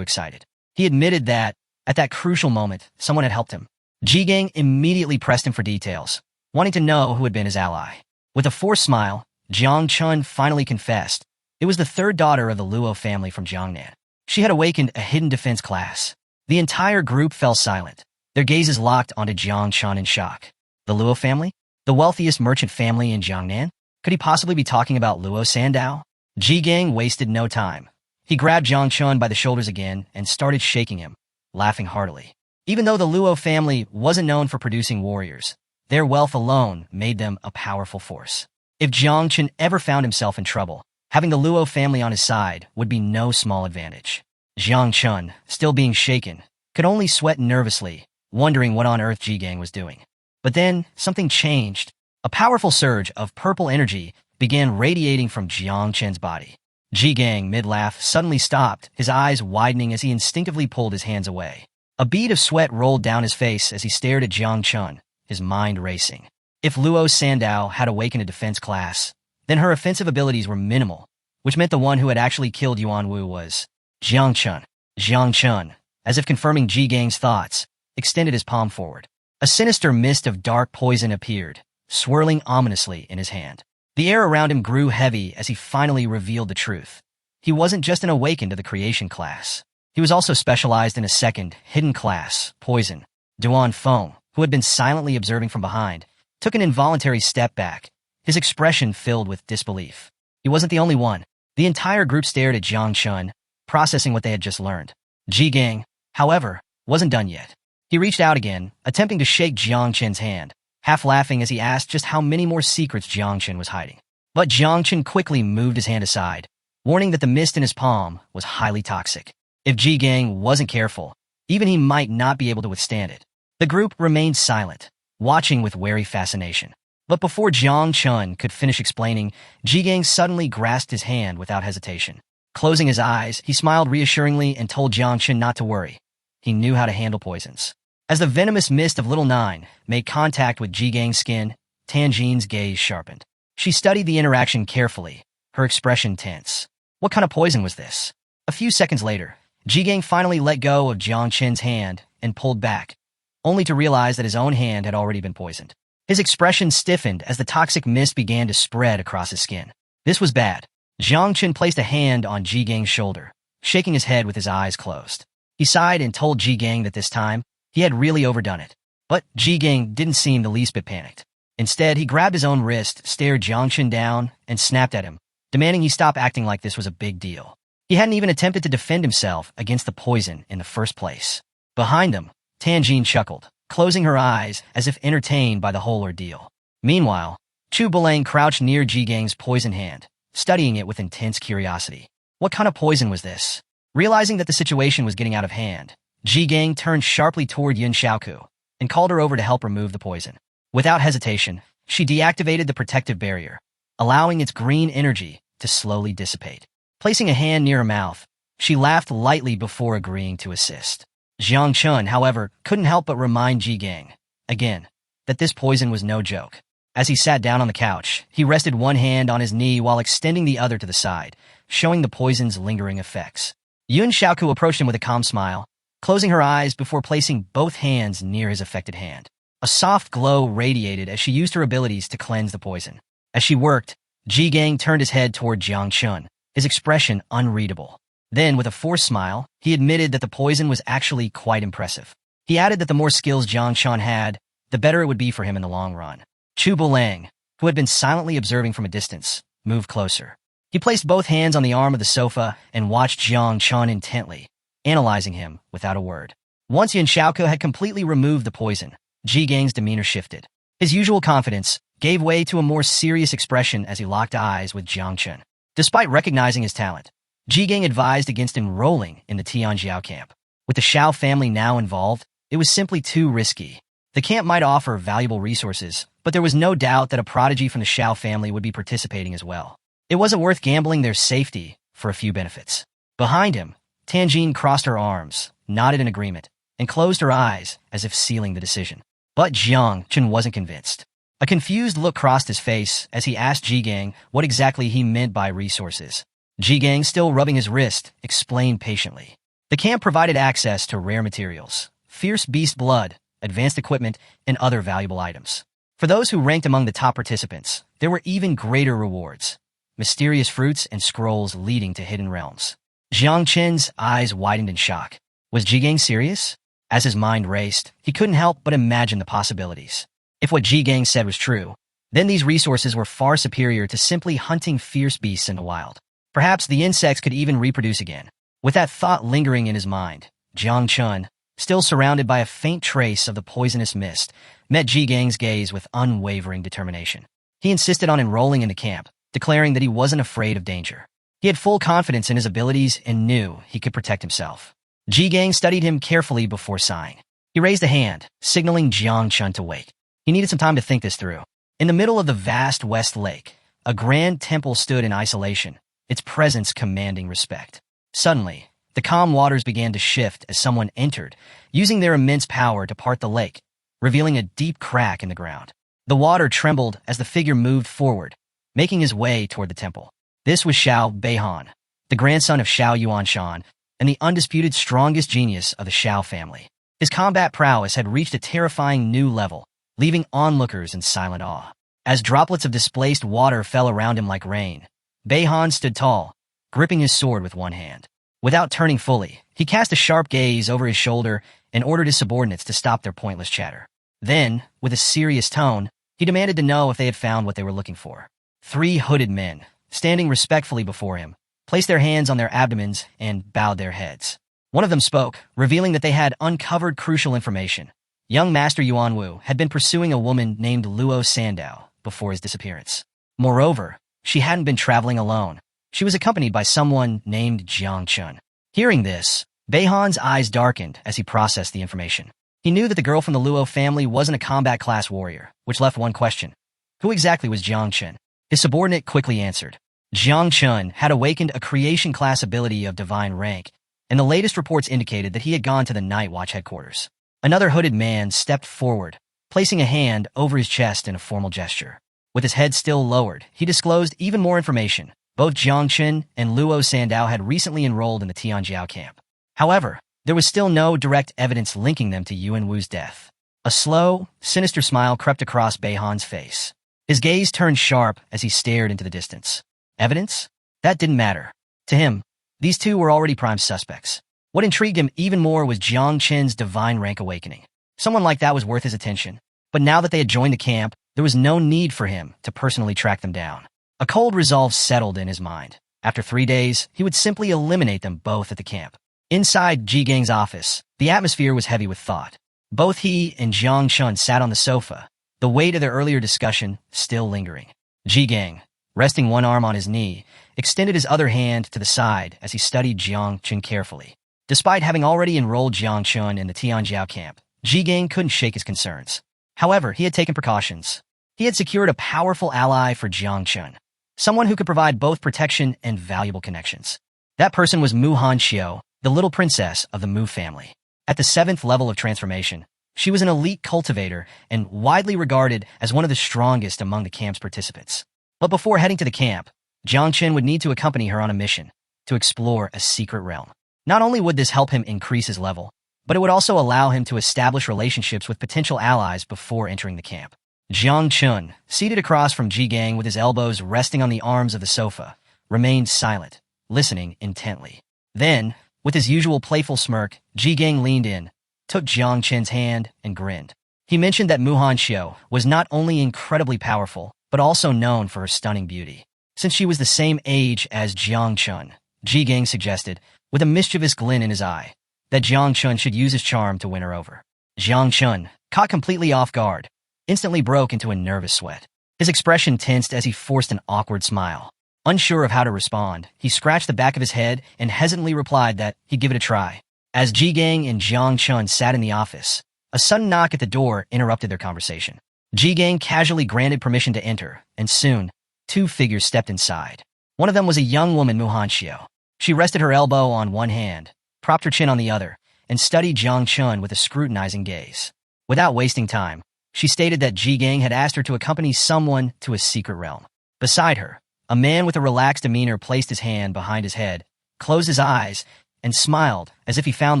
excited. He admitted that, at that crucial moment, someone had helped him. Ji Gang immediately pressed him for details, wanting to know who had been his ally. With a forced smile, Jiang Chun finally confessed. It was the 3rd daughter of the Luo family from Jiangnan. She had awakened a hidden defense class. The entire group fell silent, their gazes locked onto Jiang Chun in shock. The Luo family? The wealthiest merchant family in Jiangnan? Could he possibly be talking about Luo Sandao? Ji Gang wasted no time. He grabbed Jiang Chun by the shoulders again and started shaking him, laughing heartily. Even though the Luo family wasn't known for producing warriors, their wealth alone made them a powerful force. If Jiang Chun ever found himself in trouble, having the Luo family on his side would be no small advantage. Jiang Chun, still being shaken, could only sweat nervously, wondering what on earth Ji Gang was doing. But then, something changed. A powerful surge of purple energy began radiating from Jiang Chun's body. Ji Gang, mid-laugh, suddenly stopped, his eyes widening as he instinctively pulled his hands away. A bead of sweat rolled down his face as he stared at Jiang Chun, his mind racing. If Luo Sandao had awakened a defense class, then her offensive abilities were minimal, which meant the one who had actually killed Yuanwu was Jiang Chun. Jiang Chun, as if confirming Ji Gang's thoughts, extended his palm forward. A sinister mist of dark poison appeared, swirling ominously in his hand. The air around him grew heavy as he finally revealed the truth. He wasn't just an awakened to the creation class. He was also specialized in a 2nd, hidden class, poison. Duan Feng, who had been silently observing from behind, took an involuntary step back, his expression filled with disbelief. He wasn't the only one. The entire group stared at Jiang Chun, processing what they had just learned. Ji Gang, however, wasn't done yet. He reached out again, attempting to shake Jiang Chun's hand, half laughing as he asked just how many more secrets Jiang Chun was hiding. But Jiang Chun quickly moved his hand aside, warning that the mist in his palm was highly toxic. If Ji Gang wasn't careful, even he might not be able to withstand it. The group remained silent, watching with wary fascination. But before Jiang Chun could finish explaining, Ji Gang suddenly grasped his hand without hesitation. Closing his eyes, he smiled reassuringly and told Jiang Chun not to worry. He knew how to handle poisons. As the venomous mist of Little Nine made contact with Ji Gang's skin, Tanjin's gaze sharpened. She studied the interaction carefully, her expression tense. What kind of poison was this? A few seconds later, Ji Gang finally let go of Jiang Chun's hand and pulled back, only to realize that his own hand had already been poisoned. His expression stiffened as the toxic mist began to spread across his skin. This was bad. Jiang Chun placed a hand on Ji Gang's shoulder, shaking his head with his eyes closed. He sighed and told Ji Gang that this time, he had really overdone it. But Ji Gang didn't seem the least bit panicked. Instead, he grabbed his own wrist, stared Jiang Chun down, and snapped at him, demanding he stop acting like this was a big deal. He hadn't even attempted to defend himself against the poison in the first place. Behind them, Tanjin chuckled, closing her eyes as if entertained by the whole ordeal. Meanwhile, Chu Belang crouched near Ji Gang's poison hand, studying it with intense curiosity. What kind of poison was this? Realizing that the situation was getting out of hand, Ji Gang turned sharply toward Yun Xiaoku and called her over to help remove the poison. Without hesitation, she deactivated the protective barrier, allowing its green energy to slowly dissipate. Placing a hand near her mouth, she laughed lightly before agreeing to assist. Jiang Chun, however, couldn't help but remind Ji Gang, again, that this poison was no joke. As he sat down on the couch, he rested one hand on his knee while extending the other to the side, showing the poison's lingering effects. Yun Xiaoku approached him with a calm smile, closing her eyes before placing both hands near his affected hand. A soft glow radiated as she used her abilities to cleanse the poison. As she worked, Ji Gang turned his head toward Jiang Chun, his expression unreadable. Then, with a forced smile, he admitted that the poison was actually quite impressive. He added that the more skills Jiang Chun had, the better it would be for him in the long run. Chu Belang, who had been silently observing from a distance, moved closer. He placed both hands on the arm of the sofa and watched Jiang Chun intently, analyzing him without a word. Once Yun Xiaoku had completely removed the poison, Ji Gang's demeanor shifted. His usual confidence gave way to a more serious expression as he locked eyes with Jiang Chun. Despite recognizing his talent, Ji Gang advised against enrolling in the Tianjiao camp. With the Xiao family now involved, it was simply too risky. The camp might offer valuable resources, but there was no doubt that a prodigy from the Xiao family would be participating as well. It wasn't worth gambling their safety for a few benefits. Behind him, Tanjin crossed her arms, nodded in agreement, and closed her eyes as if sealing the decision. But Jiang Chun wasn't convinced. A confused look crossed his face as he asked Ji Gang what exactly he meant by resources. Ji Gang, still rubbing his wrist, explained patiently. The camp provided access to rare materials, fierce beast blood, advanced equipment, and other valuable items. For those who ranked among the top participants, there were even greater rewards, mysterious fruits and scrolls leading to hidden realms. Jiang Chen's eyes widened in shock. Was Ji Gang serious? As his mind raced, he couldn't help but imagine the possibilities. If what Ji Gang said was true, then these resources were far superior to simply hunting fierce beasts in the wild. Perhaps the insects could even reproduce again. With that thought lingering in his mind, Jiang Chun, still surrounded by a faint trace of the poisonous mist, met Ji Gang's gaze with unwavering determination. He insisted on enrolling in the camp, declaring that he wasn't afraid of danger. He had full confidence in his abilities and knew he could protect himself. Ji Gang studied him carefully before sighing. He raised a hand, signaling Jiang Chun to wait. He needed some time to think this through. In the middle of the vast West Lake, a grand temple stood in isolation, its presence commanding respect. Suddenly, the calm waters began to shift as someone entered, using their immense power to part the lake, revealing a deep crack in the ground. The water trembled as the figure moved forward, making his way toward the temple. This was Xiao Beihan, the grandson of Xiao Yuanshan, and the undisputed strongest genius of the Xiao family. His combat prowess had reached a terrifying new level, leaving onlookers in silent awe. As droplets of displaced water fell around him like rain, Beihan stood tall, gripping his sword with one hand. Without turning fully, he cast a sharp gaze over his shoulder and ordered his subordinates to stop their pointless chatter. Then, with a serious tone, he demanded to know if they had found what they were looking for. 3 hooded men, standing respectfully before him, placed their hands on their abdomens and bowed their heads. One of them spoke, revealing that they had uncovered crucial information. Young Master Yuan Wu had been pursuing a woman named Luo Sandao before his disappearance. Moreover, she hadn't been traveling alone. She was accompanied by someone named Jiang Chun. Hearing this, Beihan's eyes darkened as he processed the information. He knew that the girl from the Luo family wasn't a combat class warrior, which left one question. Who exactly was Jiang Chun? His subordinate quickly answered. Jiang Chun had awakened a creation class ability of divine rank, and the latest reports indicated that he had gone to the Night Watch headquarters. Another hooded man stepped forward, placing a hand over his chest in a formal gesture. With his head still lowered, he disclosed even more information. Both Jiang Chun and Luo Sandao had recently enrolled in the Tianjiao camp. However, there was still no direct evidence linking them to Yuan Wu's death. A slow, sinister smile crept across Beihan's face. His gaze turned sharp as he stared into the distance. Evidence? That didn't matter. To him, these two were already prime suspects. What intrigued him even more was Jiang Chen's divine rank awakening. Someone like that was worth his attention. But now that they had joined the camp, there was no need for him to personally track them down. A cold resolve settled in his mind. After 3 days, he would simply eliminate them both at the camp. Inside Ji Gang's office, the atmosphere was heavy with thought. Both he and Jiang Chun sat on the sofa, the weight of their earlier discussion still lingering. Ji Gang, resting one arm on his knee, extended his other hand to the side as he studied Jiang Chun carefully. Despite having already enrolled Jiang Chun in the Tianjiao camp, Ji Gang couldn't shake his concerns. However, he had taken precautions. He had secured a powerful ally for Jiang Chun, someone who could provide both protection and valuable connections. That person was Mu Hanxiu, the little princess of the Mu family. At the 7th level of transformation, she was an elite cultivator and widely regarded as one of the strongest among the camp's participants. But before heading to the camp, Jiang Chun would need to accompany her on a mission to explore a secret realm. Not only would this help him increase his level, but it would also allow him to establish relationships with potential allies before entering the camp. Jiang Chun, seated across from Ji Gang with his elbows resting on the arms of the sofa, remained silent, listening intently. Then, with his usual playful smirk, Ji Gang leaned in, took Jiang Chun's hand, and grinned. He mentioned that Mu Hanxiu was not only incredibly powerful, but also known for her stunning beauty. Since she was the same age as Jiang Chun, Ji Gang suggested, with a mischievous glint in his eye, that Jiang Chun should use his charm to win her over. Jiang Chun, caught completely off guard, instantly broke into a nervous sweat. His expression tensed as he forced an awkward smile. Unsure of how to respond, he scratched the back of his head and hesitantly replied that he'd give it a try. As Ji Gang and Jiang Chun sat in the office, a sudden knock at the door interrupted their conversation. Ji Gang casually granted permission to enter, and soon, 2 figures stepped inside. One of them was a young woman, Mu Hanxiu. She rested her elbow on one hand, propped her chin on the other, and studied Jiang Chun with a scrutinizing gaze. Without wasting time, she stated that Ji Gang had asked her to accompany someone to a secret realm. Beside her, a man with a relaxed demeanor placed his hand behind his head, closed his eyes, and smiled as if he found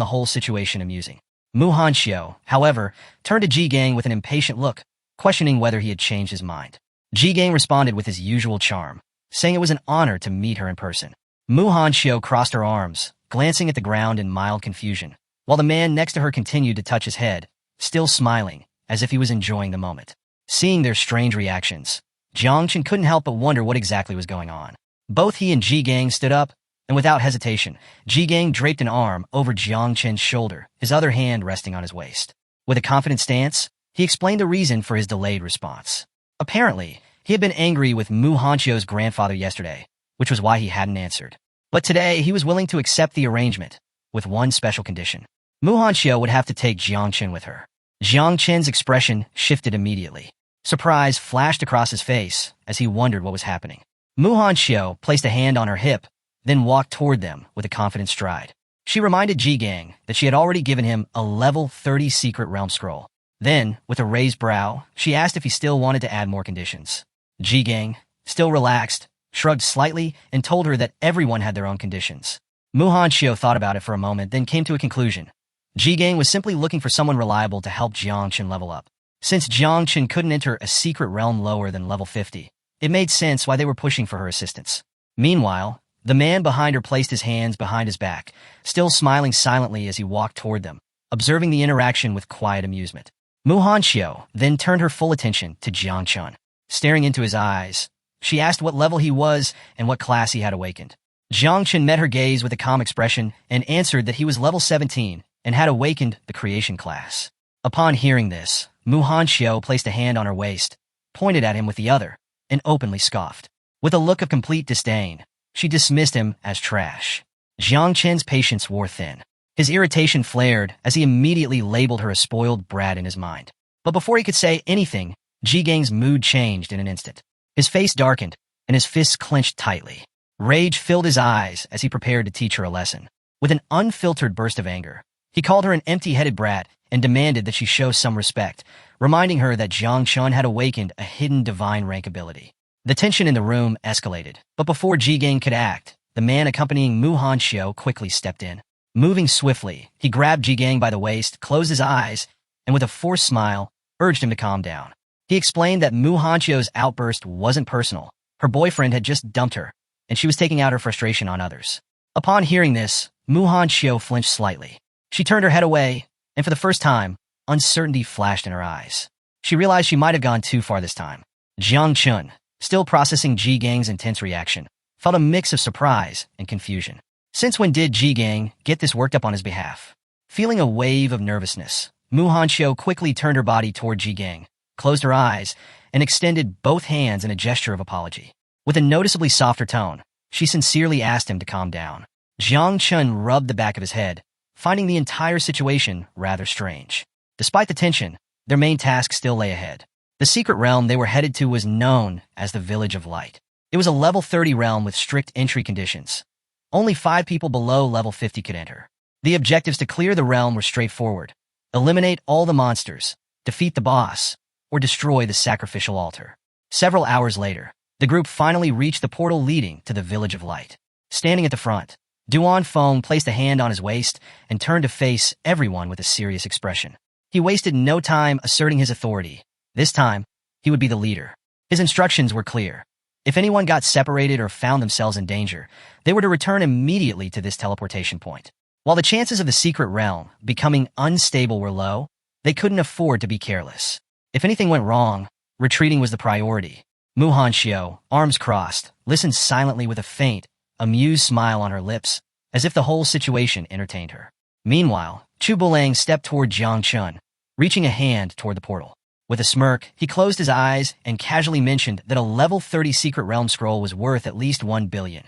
the whole situation amusing. Mu Hanxiu, however, turned to Ji Gang with an impatient look, questioning whether he had changed his mind. Ji Gang responded with his usual charm, saying it was an honor to meet her in person. Mu Hanxiu crossed her arms, glancing at the ground in mild confusion, while the man next to her continued to touch his head, still smiling, as if he was enjoying the moment. Seeing their strange reactions, Jiang Chun couldn't help but wonder what exactly was going on. Both he and Ji Gang stood up, and without hesitation, Ji Gang draped an arm over Jiang Chun's shoulder, his other hand resting on his waist. With a confident stance, he explained the reason for his delayed response. Apparently, he had been angry with Mu Hanxiu's grandfather yesterday, which was why he hadn't answered. But today, he was willing to accept the arrangement, with one special condition. Mu Hanxiu would have to take Jiang Chun with her. Jiang Chun's expression shifted immediately. Surprise flashed across his face as he wondered what was happening. Mu Hanxiu placed a hand on her hip, then walked toward them with a confident stride. She reminded Ji Gang that she had already given him a level 30 secret realm scroll. Then, with a raised brow, she asked if he still wanted to add more conditions. Ji Gang, still relaxed, shrugged slightly and told her that everyone had their own conditions. Mu Hanxiu thought about it for a moment, then came to a conclusion. Ji Gang was simply looking for someone reliable to help Jiang Chun level up. Since Jiang Chun couldn't enter a secret realm lower than level 50, it made sense why they were pushing for her assistance. Meanwhile, the man behind her placed his hands behind his back, still smiling silently as he walked toward them, observing the interaction with quiet amusement. Mu Hanxiu then turned her full attention to Jiang Chun. Staring into his eyes, she asked what level he was and what class he had awakened. Jiang Chun met her gaze with a calm expression and answered that he was level 17 and had awakened the creation class. Upon hearing this, Mu Hanxiu placed a hand on her waist, pointed at him with the other, and openly scoffed. With a look of complete disdain, she dismissed him as trash. Jiang Chen's patience wore thin. His irritation flared as he immediately labeled her a spoiled brat in his mind. But before he could say anything, Ji-gang's mood changed in an instant. His face darkened, and his fists clenched tightly. Rage filled his eyes as he prepared to teach her a lesson. With an unfiltered burst of anger, he called her an empty-headed brat and demanded that she show some respect, reminding her that Jiang Chun had awakened a hidden divine rank ability. The tension in the room escalated, but before Ji-gang could act, the man accompanying Muhan Xiao quickly stepped in. Moving swiftly, he grabbed Ji-gang by the waist, closed his eyes, and with a forced smile, urged him to calm down. He explained that Muhan Xiao's outburst wasn't personal. Her boyfriend had just dumped her, and she was taking out her frustration on others. Upon hearing this, Muhan Xiao flinched slightly. She turned her head away, and for the first time, uncertainty flashed in her eyes. She realized she might have gone too far this time. Jiang Chun, still processing Ji-gang's intense reaction, felt a mix of surprise and confusion. Since when did Ji-gang get this worked up on his behalf? Feeling a wave of nervousness, Muhan Xiao quickly turned her body toward Ji-gang, closed her eyes, and extended both hands in a gesture of apology. With a noticeably softer tone, she sincerely asked him to calm down. Jiang Chun rubbed the back of his head, finding the entire situation rather strange. Despite the tension, their main task still lay ahead. The secret realm they were headed to was known as the Village of Light. It was a level 30 realm with strict entry conditions. Only 5 people below level 50 could enter. The objectives to clear the realm were straightforward: eliminate all the monsters, defeat the boss, or destroy the sacrificial altar. Several hours later, the group finally reached the portal leading to the Village of Light. Standing at the front, Duan Feng placed a hand on his waist and turned to face everyone with a serious expression. He wasted no time asserting his authority. This time, he would be the leader. His instructions were clear. If anyone got separated or found themselves in danger, they were to return immediately to this teleportation point. While the chances of the secret realm becoming unstable were low, they couldn't afford to be careless. If anything went wrong, retreating was the priority. Muhan Xiao, arms crossed, listened silently with a faint, amused smile on her lips, as if the whole situation entertained her. Meanwhile, Chu Bulang stepped toward Jiang Chun, reaching a hand toward the portal. With a smirk, he closed his eyes and casually mentioned that a level 30 secret realm scroll was worth at least 1 billion.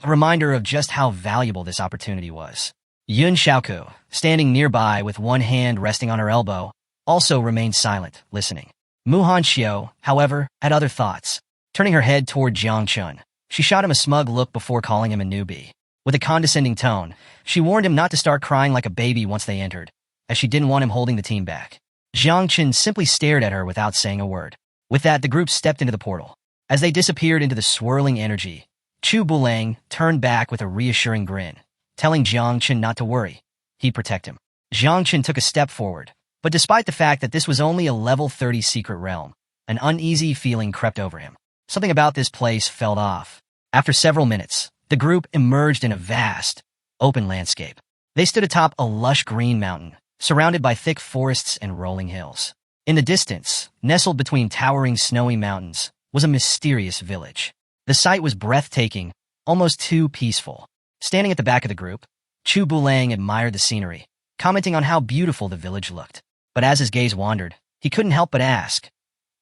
A reminder of just how valuable this opportunity was. Yun Xiaoku, standing nearby with one hand resting on her elbow, also remained silent, listening. Muhan Xiao, however, had other thoughts. Turning her head toward Jiang Chun, she shot him a smug look before calling him a newbie. With a condescending tone, she warned him not to start crying like a baby once they entered, as she didn't want him holding the team back. Jiang Chun simply stared at her without saying a word. With that, the group stepped into the portal. As they disappeared into the swirling energy, Chu Bulang turned back with a reassuring grin, telling Jiang Chun not to worry. He'd protect him. Jiang Chun took a step forward, but despite the fact that this was only a level 30 secret realm, an uneasy feeling crept over him. Something about this place felt off. After several minutes, the group emerged in a vast, open landscape. They stood atop a lush green mountain, surrounded by thick forests and rolling hills. In the distance, nestled between towering snowy mountains, was a mysterious village. The sight was breathtaking, almost too peaceful. Standing at the back of the group, Chu Bulang admired the scenery, commenting on how beautiful the village looked. But as his gaze wandered, he couldn't help but ask,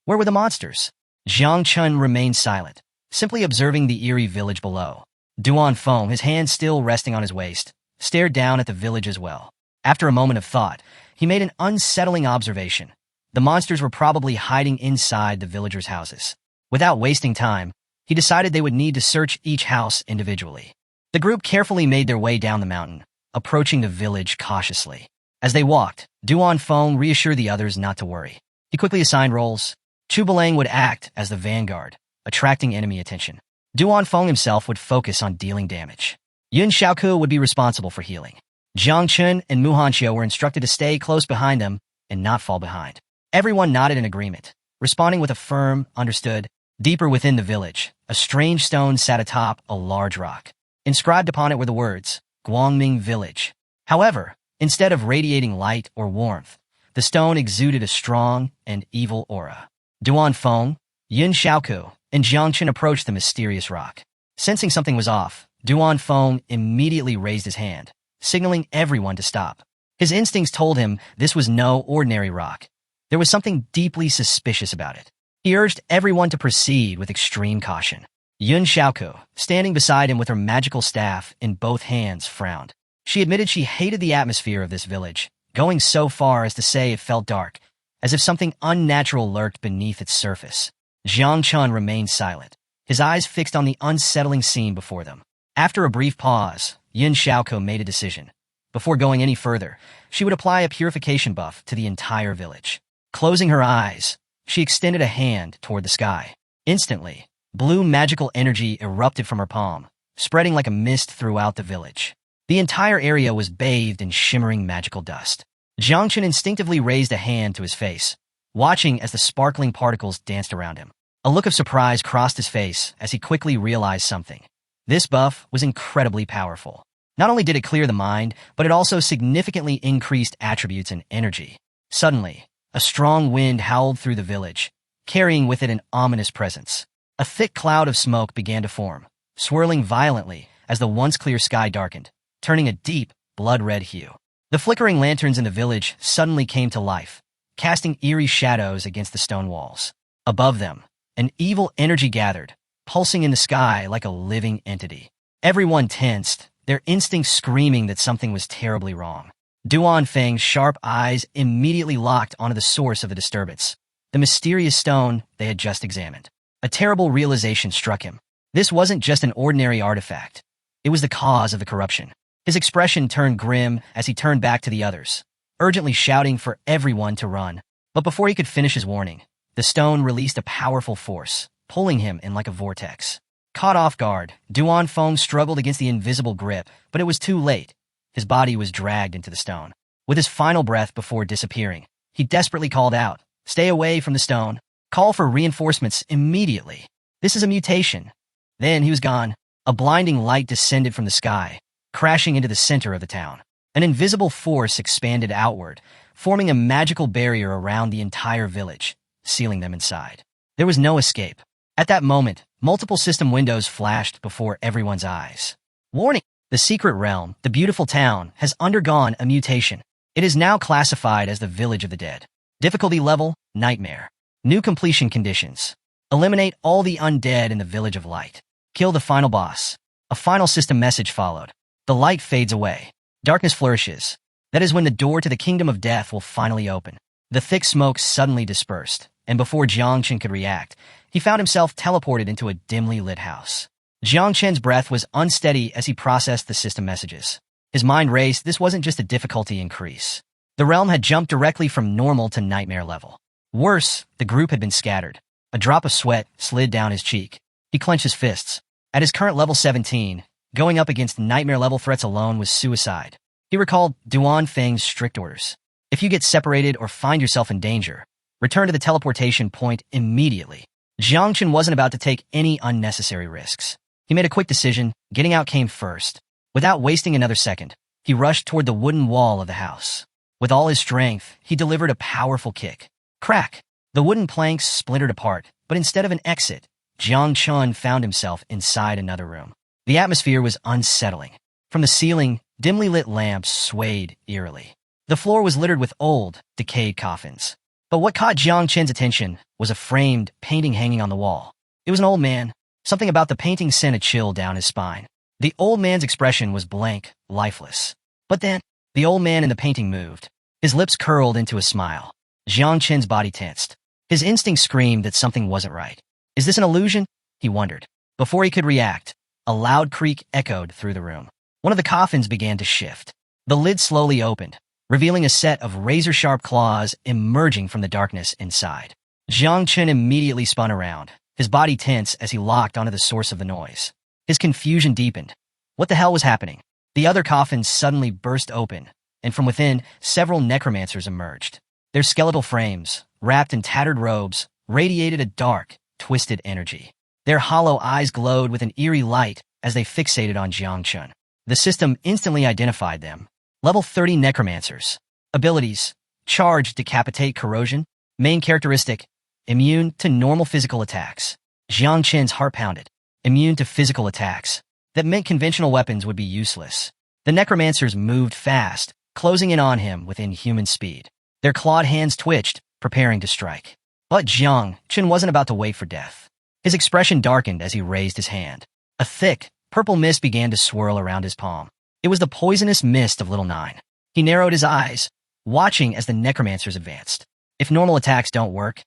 where were the monsters? Jiang Chun remained silent, simply observing the eerie village below. Duan Feng, his hand still resting on his waist, stared down at the village as well. After a moment of thought, he made an unsettling observation. The monsters were probably hiding inside the villagers' houses. Without wasting time, he decided they would need to search each house individually. The group carefully made their way down the mountain, approaching the village cautiously. As they walked, Duan Feng reassured the others not to worry. He quickly assigned roles. Chu Bulang would act as the vanguard, attracting enemy attention. Duan Feng himself would focus on dealing damage. Yun Xiaoku would be responsible for healing. Jiang Chun and Muhan Xiao were instructed to stay close behind them and not fall behind. Everyone nodded in agreement, responding with a firm, understood. Deeper within the village, a strange stone sat atop a large rock. Inscribed upon it were the words, Guangming Village. However, instead of radiating light or warmth, the stone exuded a strong and evil aura. Duan Feng, Yun Xiaoku, and Jiang Chun approached the mysterious rock. Sensing something was off, Duan Feng immediately raised his hand, signaling everyone to stop. His instincts told him this was no ordinary rock. There was something deeply suspicious about it. He urged everyone to proceed with extreme caution. Yun Xiaoku, standing beside him with her magical staff in both hands, frowned. She admitted she hated the atmosphere of this village, going so far as to say it felt dark, as if something unnatural lurked beneath its surface. Jiang Chun remained silent, his eyes fixed on the unsettling scene before them. After a brief pause, Yin Xiaoko made a decision. Before going any further, she would apply a purification buff to the entire village. Closing her eyes, she extended a hand toward the sky. Instantly, blue magical energy erupted from her palm, spreading like a mist throughout the village. The entire area was bathed in shimmering magical dust. Jiang Chun instinctively raised a hand to his face, watching as the sparkling particles danced around him. A look of surprise crossed his face as he quickly realized something. This buff was incredibly powerful. Not only did it clear the mind, but it also significantly increased attributes and energy. Suddenly, a strong wind howled through the village, carrying with it an ominous presence. A thick cloud of smoke began to form, swirling violently as the once clear sky darkened, turning a deep, blood-red hue. The flickering lanterns in the village suddenly came to life, casting eerie shadows against the stone walls. Above them, an evil energy gathered, pulsing in the sky like a living entity. Everyone tensed, their instincts screaming that something was terribly wrong. Duan Feng's sharp eyes immediately locked onto the source of the disturbance, the mysterious stone they had just examined. A terrible realization struck him. This wasn't just an ordinary artifact. It was the cause of the corruption. His expression turned grim as he turned back to the others, urgently shouting for everyone to run. But before he could finish his warning, the stone released a powerful force, pulling him in like a vortex. Caught off guard, Duan Feng struggled against the invisible grip, but it was too late. His body was dragged into the stone. With his final breath before disappearing, he desperately called out, "Stay away from the stone. Call for reinforcements immediately. This is a mutation." Then he was gone. A blinding light descended from the sky, crashing into the center of the town. An invisible force expanded outward, forming a magical barrier around the entire village, sealing them inside. There was no escape. At that moment, multiple system windows flashed before everyone's eyes. Warning! The secret realm, the beautiful town, has undergone a mutation. It is now classified as the Village of the Dead. Difficulty level, Nightmare. New completion conditions. Eliminate all the undead in the Village of Light. Kill the final boss. A final system message followed. The light fades away. Darkness flourishes. That is when the door to the Kingdom of Death will finally open. The thick smoke suddenly dispersed, and before Jiang Chen could react, he found himself teleported into a dimly lit house. Jiang Chen's breath was unsteady as he processed the system messages. His mind raced. This wasn't just a difficulty increase. The realm had jumped directly from normal to nightmare level. Worse, the group had been scattered. A drop of sweat slid down his cheek. He clenched his fists. At his current level 17, going up against nightmare-level threats alone was suicide. He recalled Duan Feng's strict orders. If you get separated or find yourself in danger, return to the teleportation point immediately. Jiang Chen wasn't about to take any unnecessary risks. He made a quick decision. Getting out came first. Without wasting another second, he rushed toward the wooden wall of the house. With all his strength, he delivered a powerful kick. Crack! The wooden planks splintered apart, but instead of an exit, Jiang Chun found himself inside another room. The atmosphere was unsettling. From the ceiling, dimly lit lamps swayed eerily. The floor was littered with old, decayed coffins. But what caught Jiang Chen's attention was a framed painting hanging on the wall. It was an old man. Something about the painting sent a chill down his spine. The old man's expression was blank, lifeless. But then, the old man in the painting moved. His lips curled into a smile. Jiang Chen's body tensed. His instinct screamed that something wasn't right. Is this an illusion? He wondered. Before he could react, a loud creak echoed through the room. One of the coffins began to shift. The lid slowly opened, revealing a set of razor-sharp claws emerging from the darkness inside. Jiang Chen immediately spun around, his body tense as he locked onto the source of the noise. His confusion deepened. What the hell was happening? The other coffins suddenly burst open, and from within, several necromancers emerged. Their skeletal frames, wrapped in tattered robes, radiated a dark, twisted energy. Their hollow eyes glowed with an eerie light as they fixated on Jiang Chen. The system instantly identified them. Level 30 Necromancers. Abilities: Charge, Decapitate, Corrosion. Main characteristic: Immune to normal physical attacks. Jiang Chen's heart pounded. Immune to physical attacks. That meant conventional weapons would be useless. The Necromancers moved fast, closing in on him with inhuman speed. Their clawed hands twitched, preparing to strike. But Jiang Chen wasn't about to wait for death. His expression darkened as he raised his hand. A thick, purple mist began to swirl around his palm. It It was the poisonous mist of Little Nine. He narrowed his eyes, watching as the necromancers advanced. If normal attacks don't work,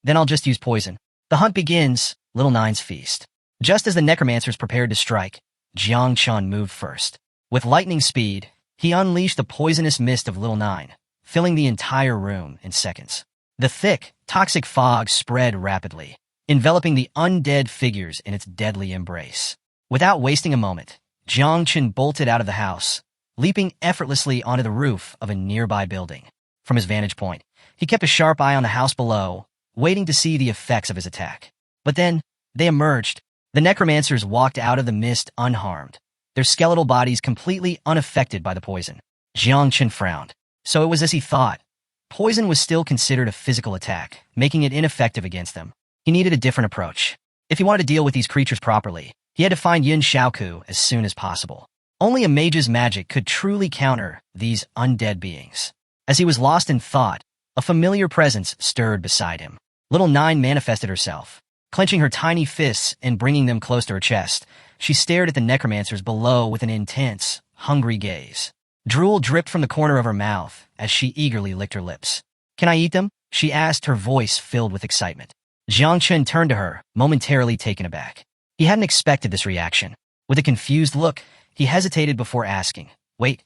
then I'll just use poison. The hunt begins, Little Nine's feast. Just as the necromancers prepared to strike, Jiang Chun moved first. With lightning speed, he unleashed the poisonous mist of Little Nine, filling the entire room in seconds. The thick, toxic fog spread rapidly, enveloping the undead figures in its deadly embrace. Without wasting a moment, Jiang Chun bolted out of the house, leaping effortlessly onto the roof of a nearby building. From his vantage point, he kept a sharp eye on the house below, waiting to see the effects of his attack. But then, they emerged. The necromancers walked out of the mist unharmed, their skeletal bodies completely unaffected by the poison. Jiang Chun frowned. So it was as he thought. Poison was still considered a physical attack, making it ineffective against them. He needed a different approach. If he wanted to deal with these creatures properly, he had to find Yin Shaoku as soon as possible. Only a mage's magic could truly counter these undead beings. As he was lost in thought, a familiar presence stirred beside him. Little Nine manifested herself. Clenching her tiny fists and bringing them close to her chest, she stared at the necromancers below with an intense, hungry gaze. Drool dripped from the corner of her mouth as she eagerly licked her lips. "Can I eat them?" she asked, her voice filled with excitement. Jiang Chun turned to her, momentarily taken aback. He hadn't expected this reaction. With a confused look, he hesitated before asking, "Wait,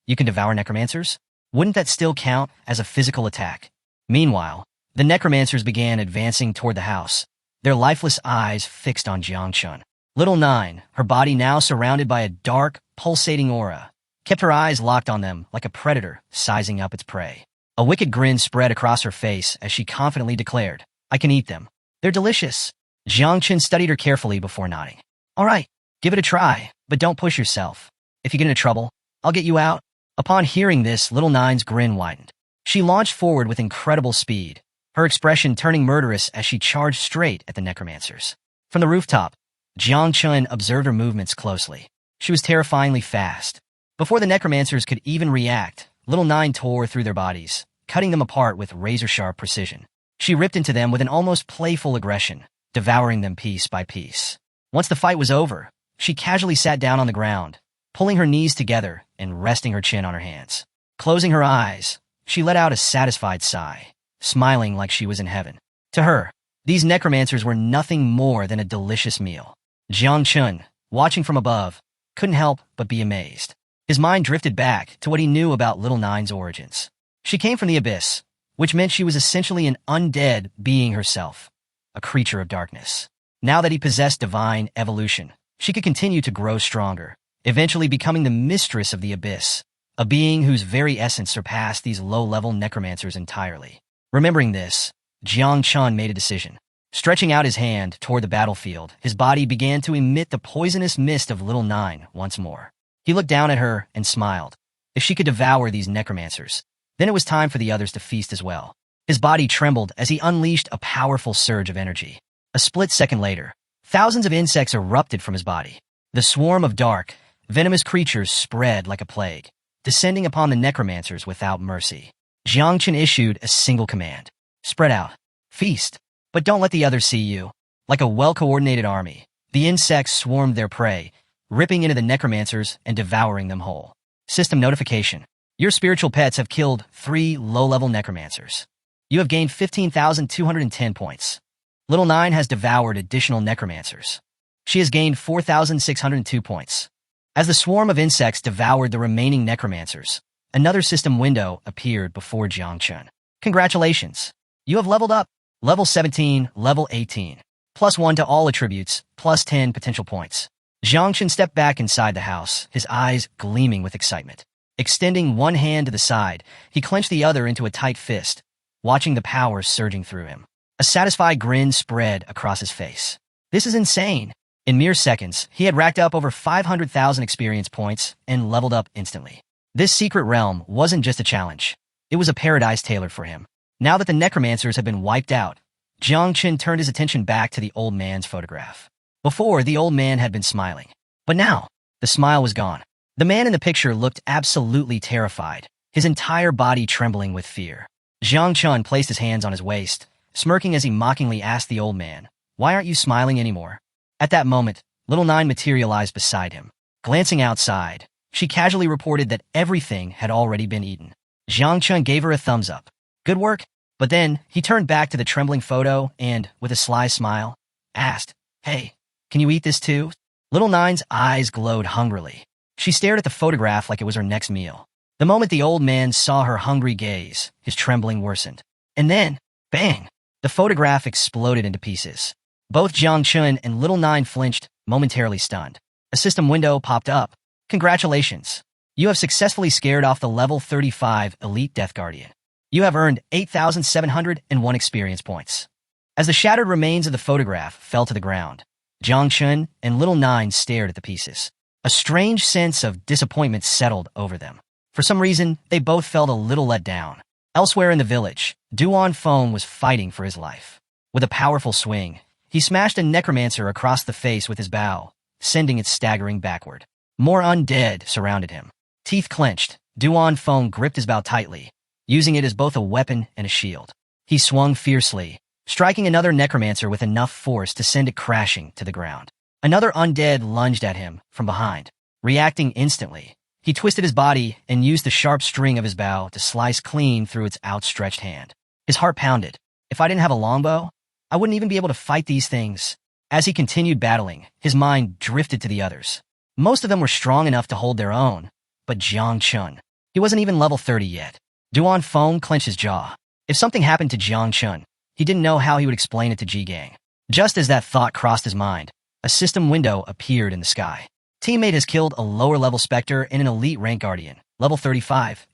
you can devour necromancers? Wouldn't that still count as a physical attack?" Meanwhile, the necromancers began advancing toward the house, their lifeless eyes fixed on Jiang Chun. Little Nine, her body now surrounded by a dark, pulsating aura, kept her eyes locked on them like a predator sizing up its prey. A wicked grin spread across her face as she confidently declared, "I can eat them. They're delicious." Jiang Chun studied her carefully before nodding. "All right, give it a try, but don't push yourself. If you get into trouble, I'll get you out." Upon hearing this, Little Nine's grin widened. She launched forward with incredible speed, her expression turning murderous as she charged straight at the necromancers. From the rooftop, Jiang Chun observed her movements closely. She was terrifyingly fast. Before the necromancers could even react, Little Nine tore through their bodies, cutting them apart with razor-sharp precision. She ripped into them with an almost playful aggression, devouring them piece by piece. Once the fight was over, she casually sat down on the ground, pulling her knees together and resting her chin on her hands. Closing her eyes, she let out a satisfied sigh, smiling like she was in heaven. To her, these necromancers were nothing more than a delicious meal. Jiang Chun, watching from above, couldn't help but be amazed. His mind drifted back to what he knew about Little Nine's origins. She came from the abyss, which meant she was essentially an undead being herself, a creature of darkness. Now that he possessed divine evolution, she could continue to grow stronger, eventually becoming the mistress of the abyss, a being whose very essence surpassed these low-level necromancers entirely. Remembering this, Jiang Chun made a decision. Stretching out his hand toward the battlefield, his body began to emit the poisonous mist of Little Nine once more. He looked down at her and smiled. If she could devour these necromancers, then it was time for the others to feast as well. His body trembled as he unleashed a powerful surge of energy. A split second later, thousands of insects erupted from his body. The swarm of dark, venomous creatures spread like a plague, descending upon the necromancers without mercy. Jiang Chun issued a single command. "Spread out. Feast. But don't let the others see you." Like a well-coordinated army, the insects swarmed their prey, ripping into the necromancers and devouring them whole. System notification. Your spiritual pets have killed 3 low-level necromancers. You have gained 15,210 points. Little Nine has devoured additional necromancers. She has gained 4,602 points. As the swarm of insects devoured the remaining necromancers, another system window appeared before Jiang Chun. "Congratulations. You have leveled up. Level 17, level 18. +1 to all attributes, +10 potential points." Jiang Chun stepped back inside the house, his eyes gleaming with excitement. Extending one hand to the side, he clenched the other into a tight fist, watching the power surging through him. A satisfied grin spread across his face. This is insane. In mere seconds, he had racked up over 500,000 experience points and leveled up instantly. This secret realm wasn't just a challenge. It was a paradise tailored for him. Now that the necromancers had been wiped out, Jiang Chun turned his attention back to the old man's photograph. Before, the old man had been smiling. But now, the smile was gone. The man in the picture looked absolutely terrified, his entire body trembling with fear. Jiang Chun placed his hands on his waist, smirking as he mockingly asked the old man, "Why aren't you smiling anymore?" At that moment, Little Nine materialized beside him. Glancing outside, She casually reported that everything had already been eaten. Jiang Chun gave her a thumbs up. Good work. But then he turned back to the trembling photo and, with a sly smile, asked, "Hey, can you eat this too?" Little Nine's eyes glowed hungrily. She stared at the photograph like it was her next meal. The moment the old man saw her hungry gaze, his trembling worsened. And then, bang! The photograph exploded into pieces. Both Jiang Chun and Little Nine flinched, momentarily stunned. A system window popped up. Congratulations! You have successfully scared off the level 35 Elite Death Guardian. You have earned 8,701 experience points. As the shattered remains of the photograph fell to the ground, Jiang Chun and Little Nine stared at the pieces. A strange sense of disappointment settled over them. For some reason, they both felt a little let down. Elsewhere in the village, Duan Feng was fighting for his life. With a powerful swing, he smashed a necromancer across the face with his bow, sending it staggering backward. More undead surrounded him. Teeth clenched, Duan Feng gripped his bow tightly, using it as both a weapon and a shield. He swung fiercely, striking another necromancer with enough force to send it crashing to the ground. Another undead lunged at him from behind. Reacting instantly, he twisted his body and used the sharp string of his bow to slice clean through its outstretched hand. His heart pounded. If I didn't have a longbow, I wouldn't even be able to fight these things. As he continued battling, his mind drifted to the others. Most of them were strong enough to hold their own, but Jiang Chun, he wasn't even level 30 yet. Duan Feng clenched his jaw. If something happened to Jiang Chun, he didn't know how he would explain it to Ji Gang. Just as that thought crossed his mind, a system window appeared in the sky. Teammate has killed a lower-level Spectre and an elite rank Guardian, level 35.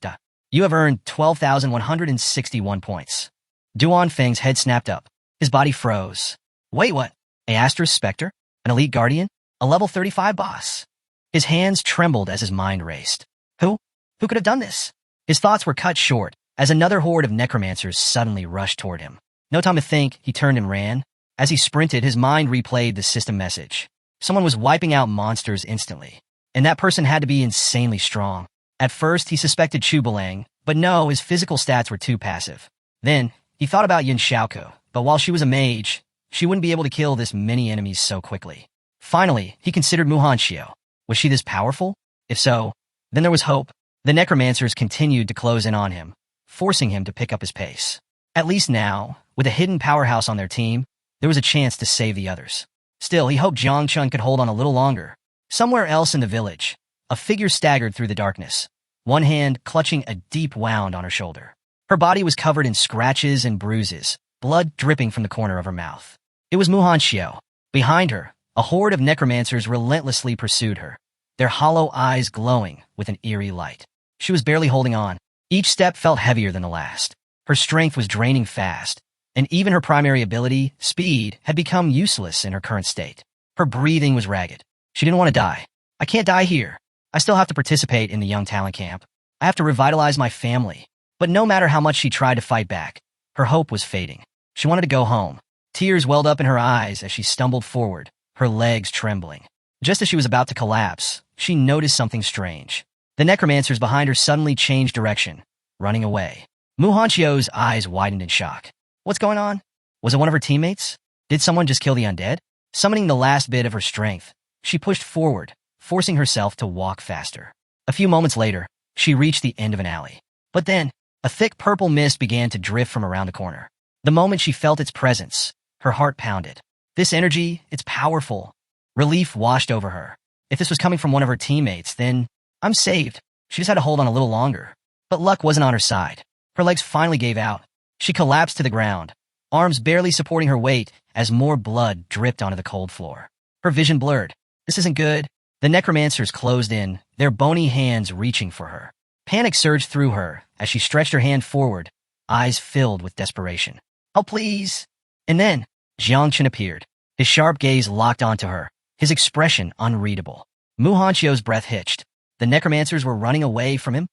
You have earned 12,161 points. Duan Feng's head snapped up. His body froze. Wait, what? A asterisk Spectre? An elite Guardian? A level 35 boss? His hands trembled as his mind raced. Who? Who could have done this? His thoughts were cut short as another horde of necromancers suddenly rushed toward him. No time to think, he turned and ran. As he sprinted, his mind replayed the system message. Someone was wiping out monsters instantly, and that person had to be insanely strong. At first, he suspected Chu Balang, but no, his physical stats were too passive. Then, he thought about Yin Xiaoko, but while she was a mage, she wouldn't be able to kill this many enemies so quickly. Finally, he considered Muhan Xiao. Was she this powerful? If so, then there was hope. The necromancers continued to close in on him, forcing him to pick up his pace. At least now, with a hidden powerhouse on their team, there was a chance to save the others. Still, he hoped Jiang Chun could hold on a little longer. Somewhere else in the village, a figure staggered through the darkness, one hand clutching a deep wound on her shoulder. Her body was covered in scratches and bruises, blood dripping from the corner of her mouth. It was Muhan Xiao. Behind her, a horde of necromancers relentlessly pursued her, their hollow eyes glowing with an eerie light. She was barely holding on. Each step felt heavier than the last. Her strength was draining fast, and even her primary ability, speed, had become useless in her current state. Her breathing was ragged. She didn't want to die. I can't die here. I still have to participate in the young talent camp. I have to revitalize my family. But no matter how much she tried to fight back, her hope was fading. She wanted to go home. Tears welled up in her eyes as she stumbled forward, her legs trembling. Just as she was about to collapse, she noticed something strange. The necromancers behind her suddenly changed direction, running away. Muhan Xiao's eyes widened in shock. What's going on? Was it one of her teammates? Did someone just kill the undead? Summoning the last bit of her strength, she pushed forward, forcing herself to walk faster. A few moments later, she reached the end of an alley. But then, a thick purple mist began to drift from around the corner. The moment she felt its presence, her heart pounded. This energy, it's powerful. Relief washed over her. If this was coming from one of her teammates, then I'm saved. She just had to hold on a little longer. But luck wasn't on her side. Her legs finally gave out. She collapsed to the ground, arms barely supporting her weight as more blood dripped onto the cold floor. Her vision blurred. This isn't good. The necromancers closed in, their bony hands reaching for her. Panic surged through her as she stretched her hand forward, eyes filled with desperation. Oh, please. And then, Jiang Chun appeared. His sharp gaze locked onto her, his expression unreadable. Muhan Xiao's breath hitched. The necromancers were running away from him?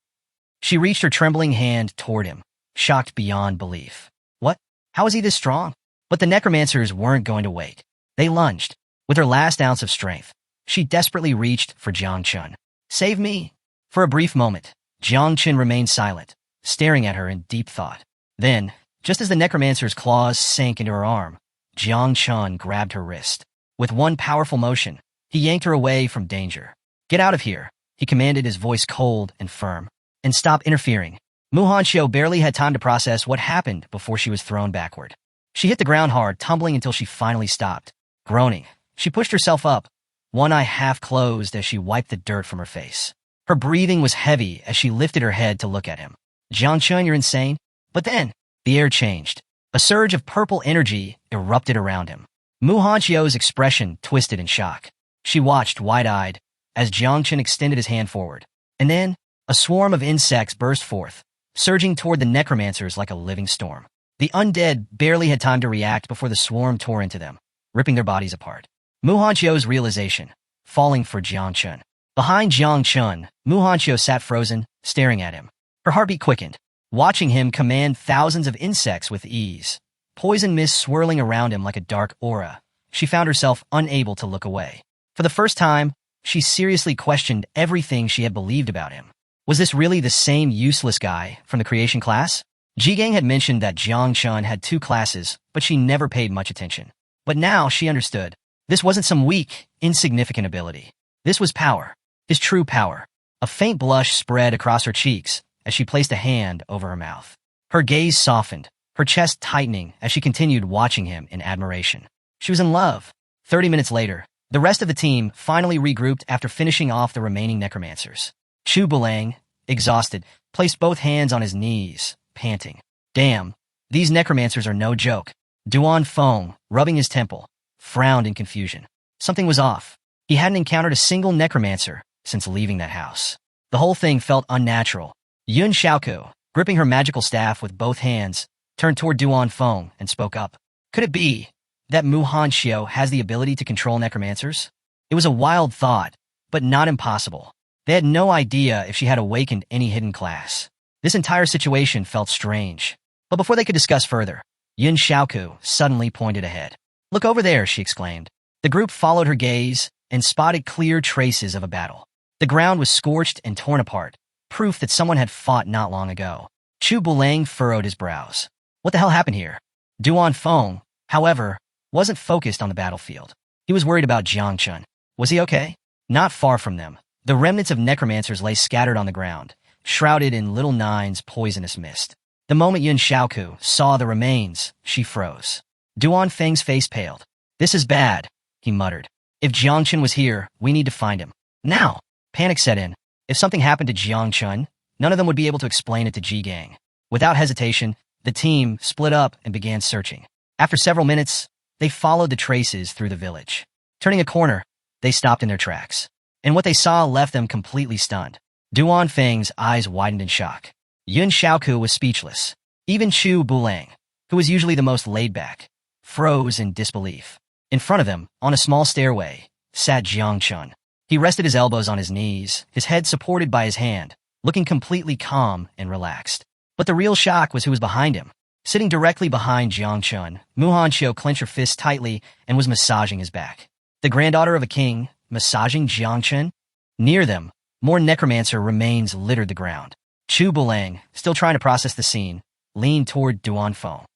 She reached her trembling hand toward him, shocked beyond belief. What? How is he this strong? But the necromancers weren't going to wait. They lunged. With her last ounce of strength, she desperately reached for Jiang Chun. Save me! For a brief moment, Jiang Chun remained silent, staring at her in deep thought. Then, just as the necromancer's claws sank into her arm, Jiang Chun grabbed her wrist. With one powerful motion, he yanked her away from danger. Get out of here, he commanded, his voice cold and firm. And stop interfering. Mu Hanxiu barely had time to process what happened before she was thrown backward. She hit the ground hard, tumbling until she finally stopped. Groaning, she pushed herself up, one eye half closed as she wiped the dirt from her face. Her breathing was heavy as she lifted her head to look at him. Jiangchun, you're insane. But then, the air changed. A surge of purple energy erupted around him. Mu Hanxiu's expression twisted in shock. She watched, wide-eyed, as Jiangchun extended his hand forward. And then, a swarm of insects burst forth, surging toward the necromancers like a living storm. The undead barely had time to react before the swarm tore into them, ripping their bodies apart. Mu Hanxiu's realization, falling for Jiangchun. Behind Jiangchun, Mu Hanxiu sat frozen, staring at him. Her heartbeat quickened, watching him command thousands of insects with ease. Poison mist swirling around him like a dark aura. She found herself unable to look away. For the first time, she seriously questioned everything she had believed about him. Was this really the same useless guy from the creation class? Jigang had mentioned that Jiangchun had 2 classes, but she never paid much attention. But now she understood. This wasn't some weak, insignificant ability. This was power. His true power. A faint blush spread across her cheeks as she placed a hand over her mouth. Her gaze softened, her chest tightening as she continued watching him in admiration. She was in love. 30 minutes later, the rest of the team finally regrouped after finishing off the remaining necromancers. Chu Bulang, exhausted, placed both hands on his knees, panting. Damn, these necromancers are no joke. Duan Feng, rubbing his temple, frowned in confusion. Something was off. He hadn't encountered a single necromancer since leaving that house. The whole thing felt unnatural. Yun Xiaoku, gripping her magical staff with both hands, turned toward Duan Feng and spoke up. Could it be that Mu Hanxiu has the ability to control necromancers? It was a wild thought, but not impossible. They had no idea if she had awakened any hidden class. This entire situation felt strange. But before they could discuss further, Yun Xiaoku suddenly pointed ahead. Look over there, she exclaimed. The group followed her gaze and spotted clear traces of a battle. The ground was scorched and torn apart, proof that someone had fought not long ago. Chu Bulang furrowed his brows. What the hell happened here? Duan Feng, however, wasn't focused on the battlefield. He was worried about Jiangchun. Was he okay? Not far from them, the remnants of necromancers lay scattered on the ground, shrouded in Little Nine's poisonous mist. The moment Yun Xiaoku saw the remains, she froze. Duan Feng's face paled. This is bad, he muttered. If Jiangchun was here, we need to find him. Now! Panic set in. If something happened to Jiangchun, none of them would be able to explain it to Ji Gang. Without hesitation, the team split up and began searching. After several minutes, they followed the traces through the village. Turning a corner, they stopped in their tracks. And what they saw left them completely stunned. Duan Feng's eyes widened in shock. Yun Xiaoku was speechless. Even Chu Bulang, who was usually the most laid-back, froze in disbelief. In front of them, on a small stairway, sat Jiangchun. He rested his elbows on his knees, his head supported by his hand, looking completely calm and relaxed. But the real shock was who was behind him. Sitting directly behind Jiangchun, Mu Hanxiu clenched her fists tightly and was massaging his back. The granddaughter of a king, massaging Jiangchun? Near them, more necromancer remains littered the ground. Chu Bulang, still trying to process the scene, leaned toward Duan Feng.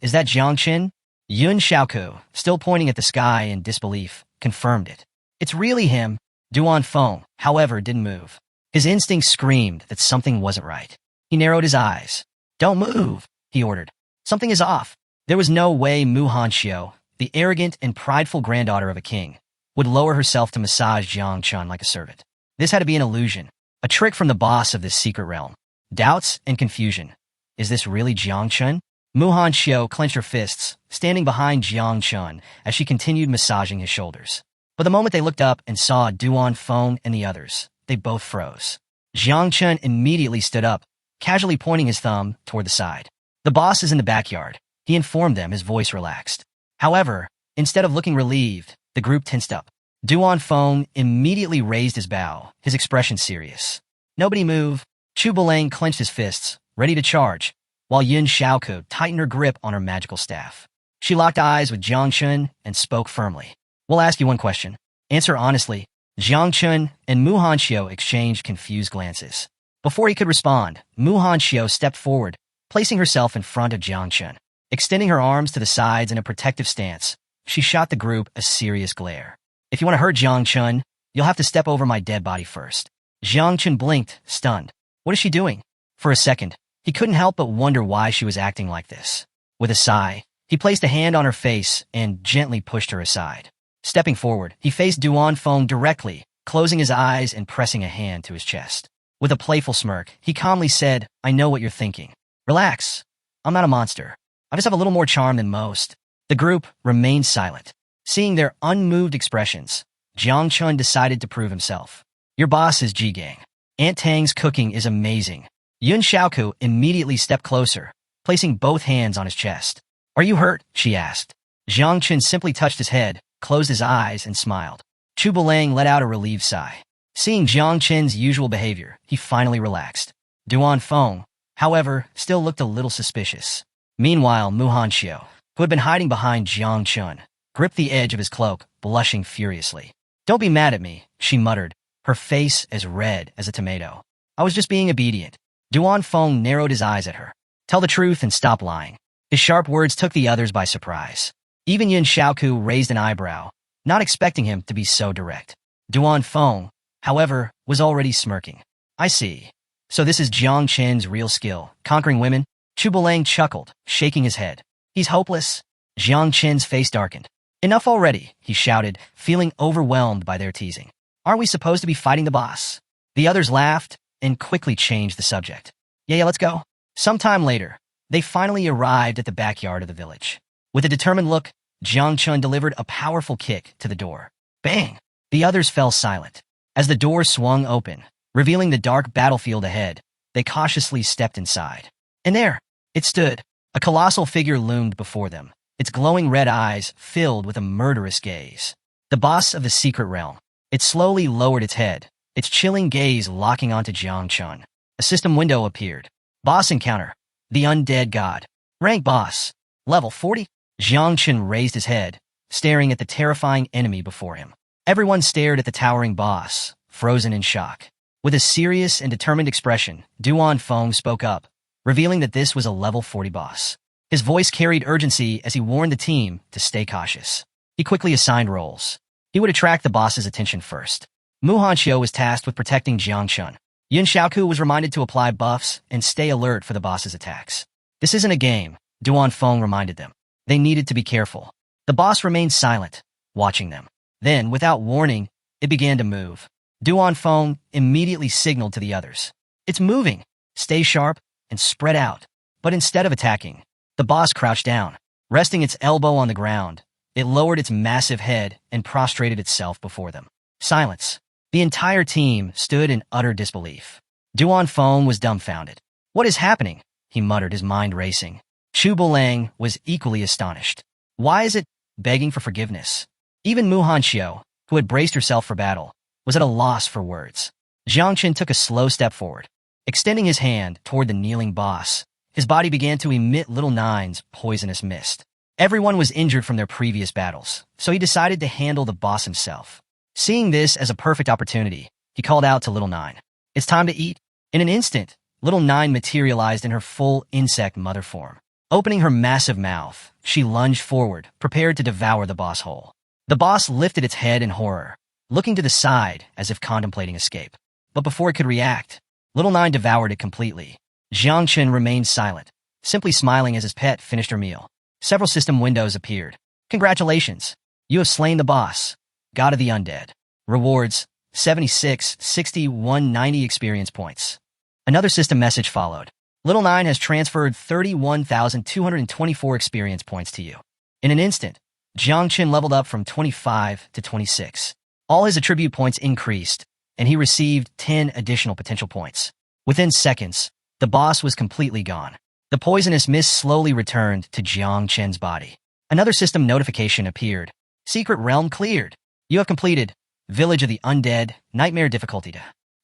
Is that Jiangchun? Yun Xiaoku, still pointing at the sky in disbelief, confirmed it. It's really him. Duan Feng, however, didn't move. His instinct screamed that something wasn't right. He narrowed his eyes. Don't move, he ordered. Something is off. There was no way Mu Hanxiu, the arrogant and prideful granddaughter of a king, would lower herself to massage Jiangchun like a servant. This had to be an illusion, a trick from the boss of this secret realm. Doubts and confusion. Is this really Jiangchun? Mu Hanxiu clenched her fists, standing behind Jiangchun as she continued massaging his shoulders. But the moment they looked up and saw Duan Feng and the others, they both froze. Jiangchun immediately stood up, casually pointing his thumb toward the side. The boss is in the backyard, he informed them, his voice relaxed. However, instead of looking relieved, the group tensed up. Duan Feng immediately raised his bow, his expression serious. Nobody move. Chu Bulang clenched his fists, ready to charge, while Yun Xiaoku tightened her grip on her magical staff. She locked eyes with Jiangchun and spoke firmly. We'll ask you one question. Answer honestly. Jiangchun and Mu Hanxiu exchanged confused glances. Before he could respond, Mu Hanxiu stepped forward, placing herself in front of Jiangchun. Extending her arms to the sides in a protective stance, she shot the group a serious glare. If you want to hurt Jiangchun, you'll have to step over my dead body first. Jiang Chen blinked, stunned. What is she doing? For a second, he couldn't help but wonder why she was acting like this. With a sigh, he placed a hand on her face and gently pushed her aside. Stepping forward, he faced Duan Feng directly, closing his eyes and pressing a hand to his chest. With a playful smirk, he calmly said, I know what you're thinking. Relax. I'm not a monster. I just have a little more charm than most. The group remained silent. Seeing their unmoved expressions, Jiang Chun decided to prove himself. Your boss is Ji-gang. Aunt Tang's cooking is amazing. Yun Xiaoku immediately stepped closer, placing both hands on his chest. Are you hurt? She asked. Jiang Chun simply touched his head, closed his eyes, and smiled. Chu Bulang let out a relieved sigh. Seeing Jiang Chen's usual behavior, he finally relaxed. Duan Feng, however, still looked a little suspicious. Meanwhile, Muhan Xiao, who had been hiding behind Jiang Chun, gripped the edge of his cloak, blushing furiously. Don't be mad at me, she muttered, her face as red as a tomato. I was just being obedient. Duan Feng narrowed his eyes at her. Tell the truth and stop lying. His sharp words took the others by surprise. Even Yun Xiaoku raised an eyebrow, not expecting him to be so direct. Duan Feng, however, was already smirking. I see. So this is Jiang Chen's real skill, conquering women? Chu Bulang chuckled, shaking his head. He's hopeless. Jiang Chen's face darkened. Enough already, he shouted, feeling overwhelmed by their teasing. Aren't we supposed to be fighting the boss? The others laughed and quickly changed the subject. Yeah, let's go. Sometime later, they finally arrived at the backyard of the village. With a determined look, Jiang Chun delivered a powerful kick to the door. Bang! The others fell silent. As the door swung open, revealing the dark battlefield ahead, they cautiously stepped inside. And there, it stood. A colossal figure loomed before them, its glowing red eyes filled with a murderous gaze. The boss of the secret realm. It slowly lowered its head, its chilling gaze locking onto Jiang Chun. A system window appeared. Boss encounter. The undead god. Rank boss. Level 40. Jiang Chun raised his head, staring at the terrifying enemy before him. Everyone stared at the towering boss, frozen in shock. With a serious and determined expression, Duan Feng spoke up, revealing that this was a level 40 boss. His voice carried urgency as he warned the team to stay cautious. He quickly assigned roles. He would attract the boss's attention first. Muhan Xiao was tasked with protecting Jiang Chun. Yun Xiaoku was reminded to apply buffs and stay alert for the boss's attacks. This isn't a game, Duan Feng reminded them. They needed to be careful. The boss remained silent, watching them. Then, without warning, it began to move. Duan Feng immediately signaled to the others. It's moving. Stay sharp and spread out. But instead of attacking, the boss crouched down. Resting its elbow on the ground, it lowered its massive head and prostrated itself before them. Silence. The entire team stood in utter disbelief. Duan Feng was dumbfounded. What is happening? He muttered, his mind racing. Chu Bulang was equally astonished. Why is it begging for forgiveness? Even Muhan Xiao, who had braced herself for battle, was at a loss for words. Jiang Chen took a slow step forward. Extending his hand toward the kneeling boss, his body began to emit Little Nine's poisonous mist. Everyone was injured from their previous battles, so he decided to handle the boss himself. Seeing this as a perfect opportunity, he called out to Little Nine. It's time to eat. In an instant, Little Nine materialized in her full insect mother form. Opening her massive mouth, she lunged forward, prepared to devour the boss whole. The boss lifted its head in horror, looking to the side as if contemplating escape. But before it could react, Little Nine devoured it completely. Jiang Chen remained silent, simply smiling as his pet finished her meal. Several system windows appeared. Congratulations! You have slain the boss, god of the undead. Rewards, 76, 60, 190 experience points. Another system message followed. Little Nine has transferred 31,224 experience points to you. In an instant, Jiang Chen leveled up from 25 to 26. All his attribute points increased, and he received 10 additional potential points. Within seconds, the boss was completely gone. The poisonous mist slowly returned to Jiang Chen's body. Another system notification appeared. Secret realm cleared. You have completed Village of the Undead, Nightmare difficulty.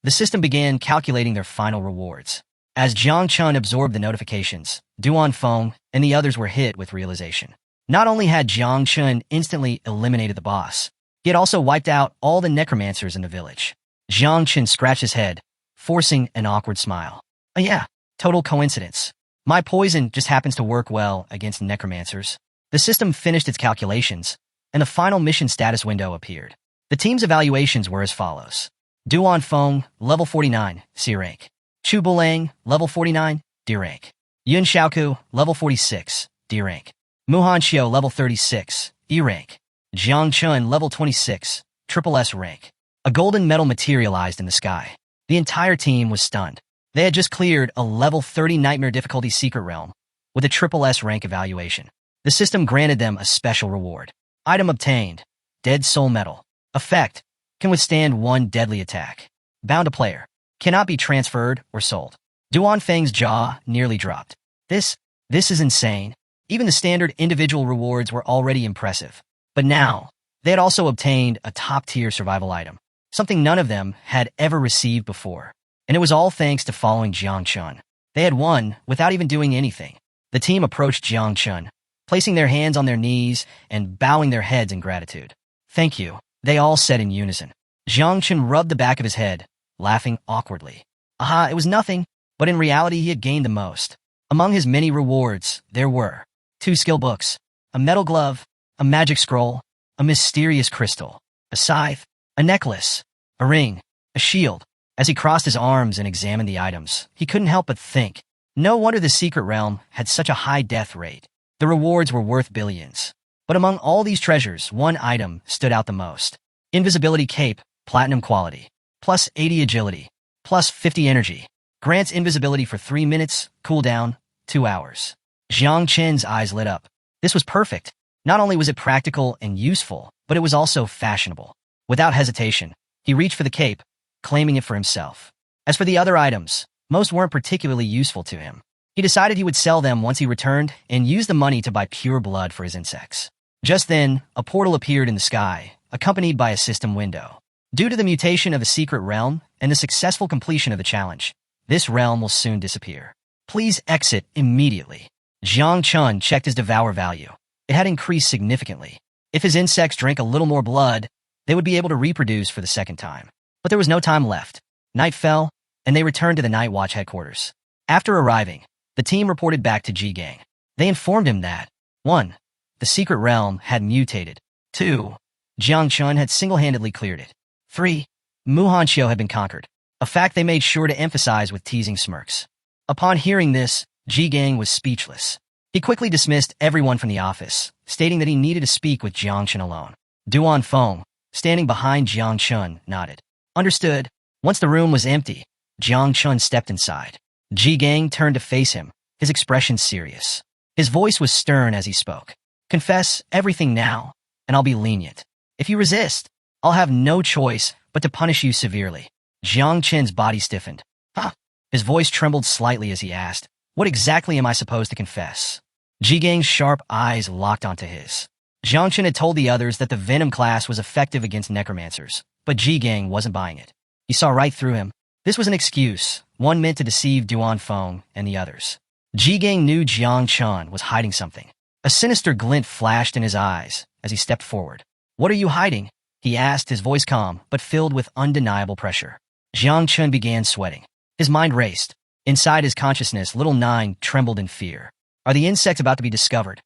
The system began calculating their final rewards. As Jiang Chun absorbed the notifications, Duan Feng and the others were hit with realization. Not only had Jiang Chun instantly eliminated the boss, he had also wiped out all the necromancers in the village. Jiang Chun scratched his head, forcing an awkward smile. Oh yeah, total coincidence. My poison just happens to work well against necromancers. The system finished its calculations, and the final mission status window appeared. The team's evaluations were as follows. Duan Feng, level 49, C rank. Chu Bulang, level 49, D rank. Yun Xiaoku, level 46, D rank. Muhan Xiao, level 36, E rank. Jiang Chun, level 26, triple S rank. A golden medal materialized in the sky. The entire team was stunned. They had just cleared a level 30 nightmare difficulty secret realm with a triple S rank evaluation. The system granted them a special reward. Item obtained. Dead Soul Medal. Effect. Can withstand one deadly attack. Bound to player. Cannot be transferred or sold. Duan Feng's jaw nearly dropped. This is insane. Even the standard individual rewards were already impressive. But now, they had also obtained a top-tier survival item, something none of them had ever received before. And it was all thanks to following Jiang Chun. They had won without even doing anything. The team approached Jiang Chun, placing their hands on their knees and bowing their heads in gratitude. Thank you, they all said in unison. Jiang Chun rubbed the back of his head, laughing awkwardly. Aha, it was nothing, but in reality he had gained the most. Among his many rewards, there were 2 skill books, a metal glove, a magic scroll, a mysterious crystal, a scythe, a necklace, a ring, a shield. As he crossed his arms and examined the items, he couldn't help but think, no wonder the secret realm had such a high death rate. The rewards were worth billions. But among all these treasures, one item stood out the most. Invisibility Cape, Platinum Quality, plus 80 Agility, plus 50 Energy. Grants invisibility for 3 minutes, cooldown, 2 hours. Jiang Chen's eyes lit up. This was perfect. Not only was it practical and useful, but it was also fashionable. Without hesitation, he reached for the cape, claiming it for himself. As for the other items, most weren't particularly useful to him. He decided he would sell them once he returned and use the money to buy pure blood for his insects. Just then, a portal appeared in the sky, accompanied by a system window. Due to the mutation of a secret realm and the successful completion of the challenge, this realm will soon disappear. Please exit immediately. Jiang Chun checked his devour value. It had increased significantly. If his insects drank a little more blood, they would be able to reproduce for the second time. But there was no time left. Night fell, and they returned to the Night Watch headquarters. After arriving, the team reported back to Ji Gang. They informed him that 1. The secret realm had mutated. 2. Jiang Chun had single-handedly cleared it. 3. Muhan Xiao had been conquered, a fact they made sure to emphasize with teasing smirks. Upon hearing this, Ji Gang was speechless. He quickly dismissed everyone from the office, stating that he needed to speak with Jiang Chun alone. Duan Feng, standing behind Jiang Chun, nodded. Understood. Once the room was empty, Jiang Chun stepped inside. Ji Gang turned to face him, his expression serious. His voice was stern as he spoke. Confess everything now, and I'll be lenient. If you resist, I'll have no choice but to punish you severely. Jiang Chen's body stiffened. Huh? His voice trembled slightly as he asked, what exactly am I supposed to confess? Ji Gang's sharp eyes locked onto his. Jiang Chen had told the others that the Venom class was effective against necromancers, but Ji Gang wasn't buying it. He saw right through him. This was an excuse, one meant to deceive Duan Feng and the others. Ji Gang knew Jiang Chun was hiding something. A sinister glint flashed in his eyes as he stepped forward. What are you hiding? He asked, his voice calm, but filled with undeniable pressure. Jiang Chun began sweating. His mind raced. Inside his consciousness, little Nine trembled in fear. Are the insects about to be discovered?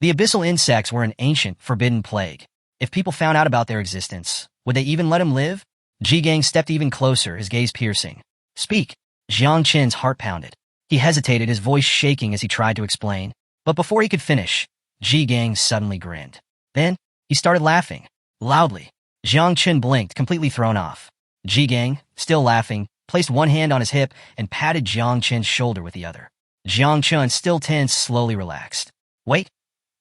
The abyssal insects were an ancient, forbidden plague. If people found out about their existence, would they even let him live? Ji Gang stepped even closer, his gaze piercing. Speak. Jiang Chen's heart pounded. He hesitated, his voice shaking as he tried to explain. But before he could finish, Ji Gang suddenly grinned. Then, he started laughing. Loudly. Jiang Chen blinked, completely thrown off. Ji Gang, still laughing, placed one hand on his hip and patted Jiang Chen's shoulder with the other. Jiang Chen, still tense, slowly relaxed. Wait,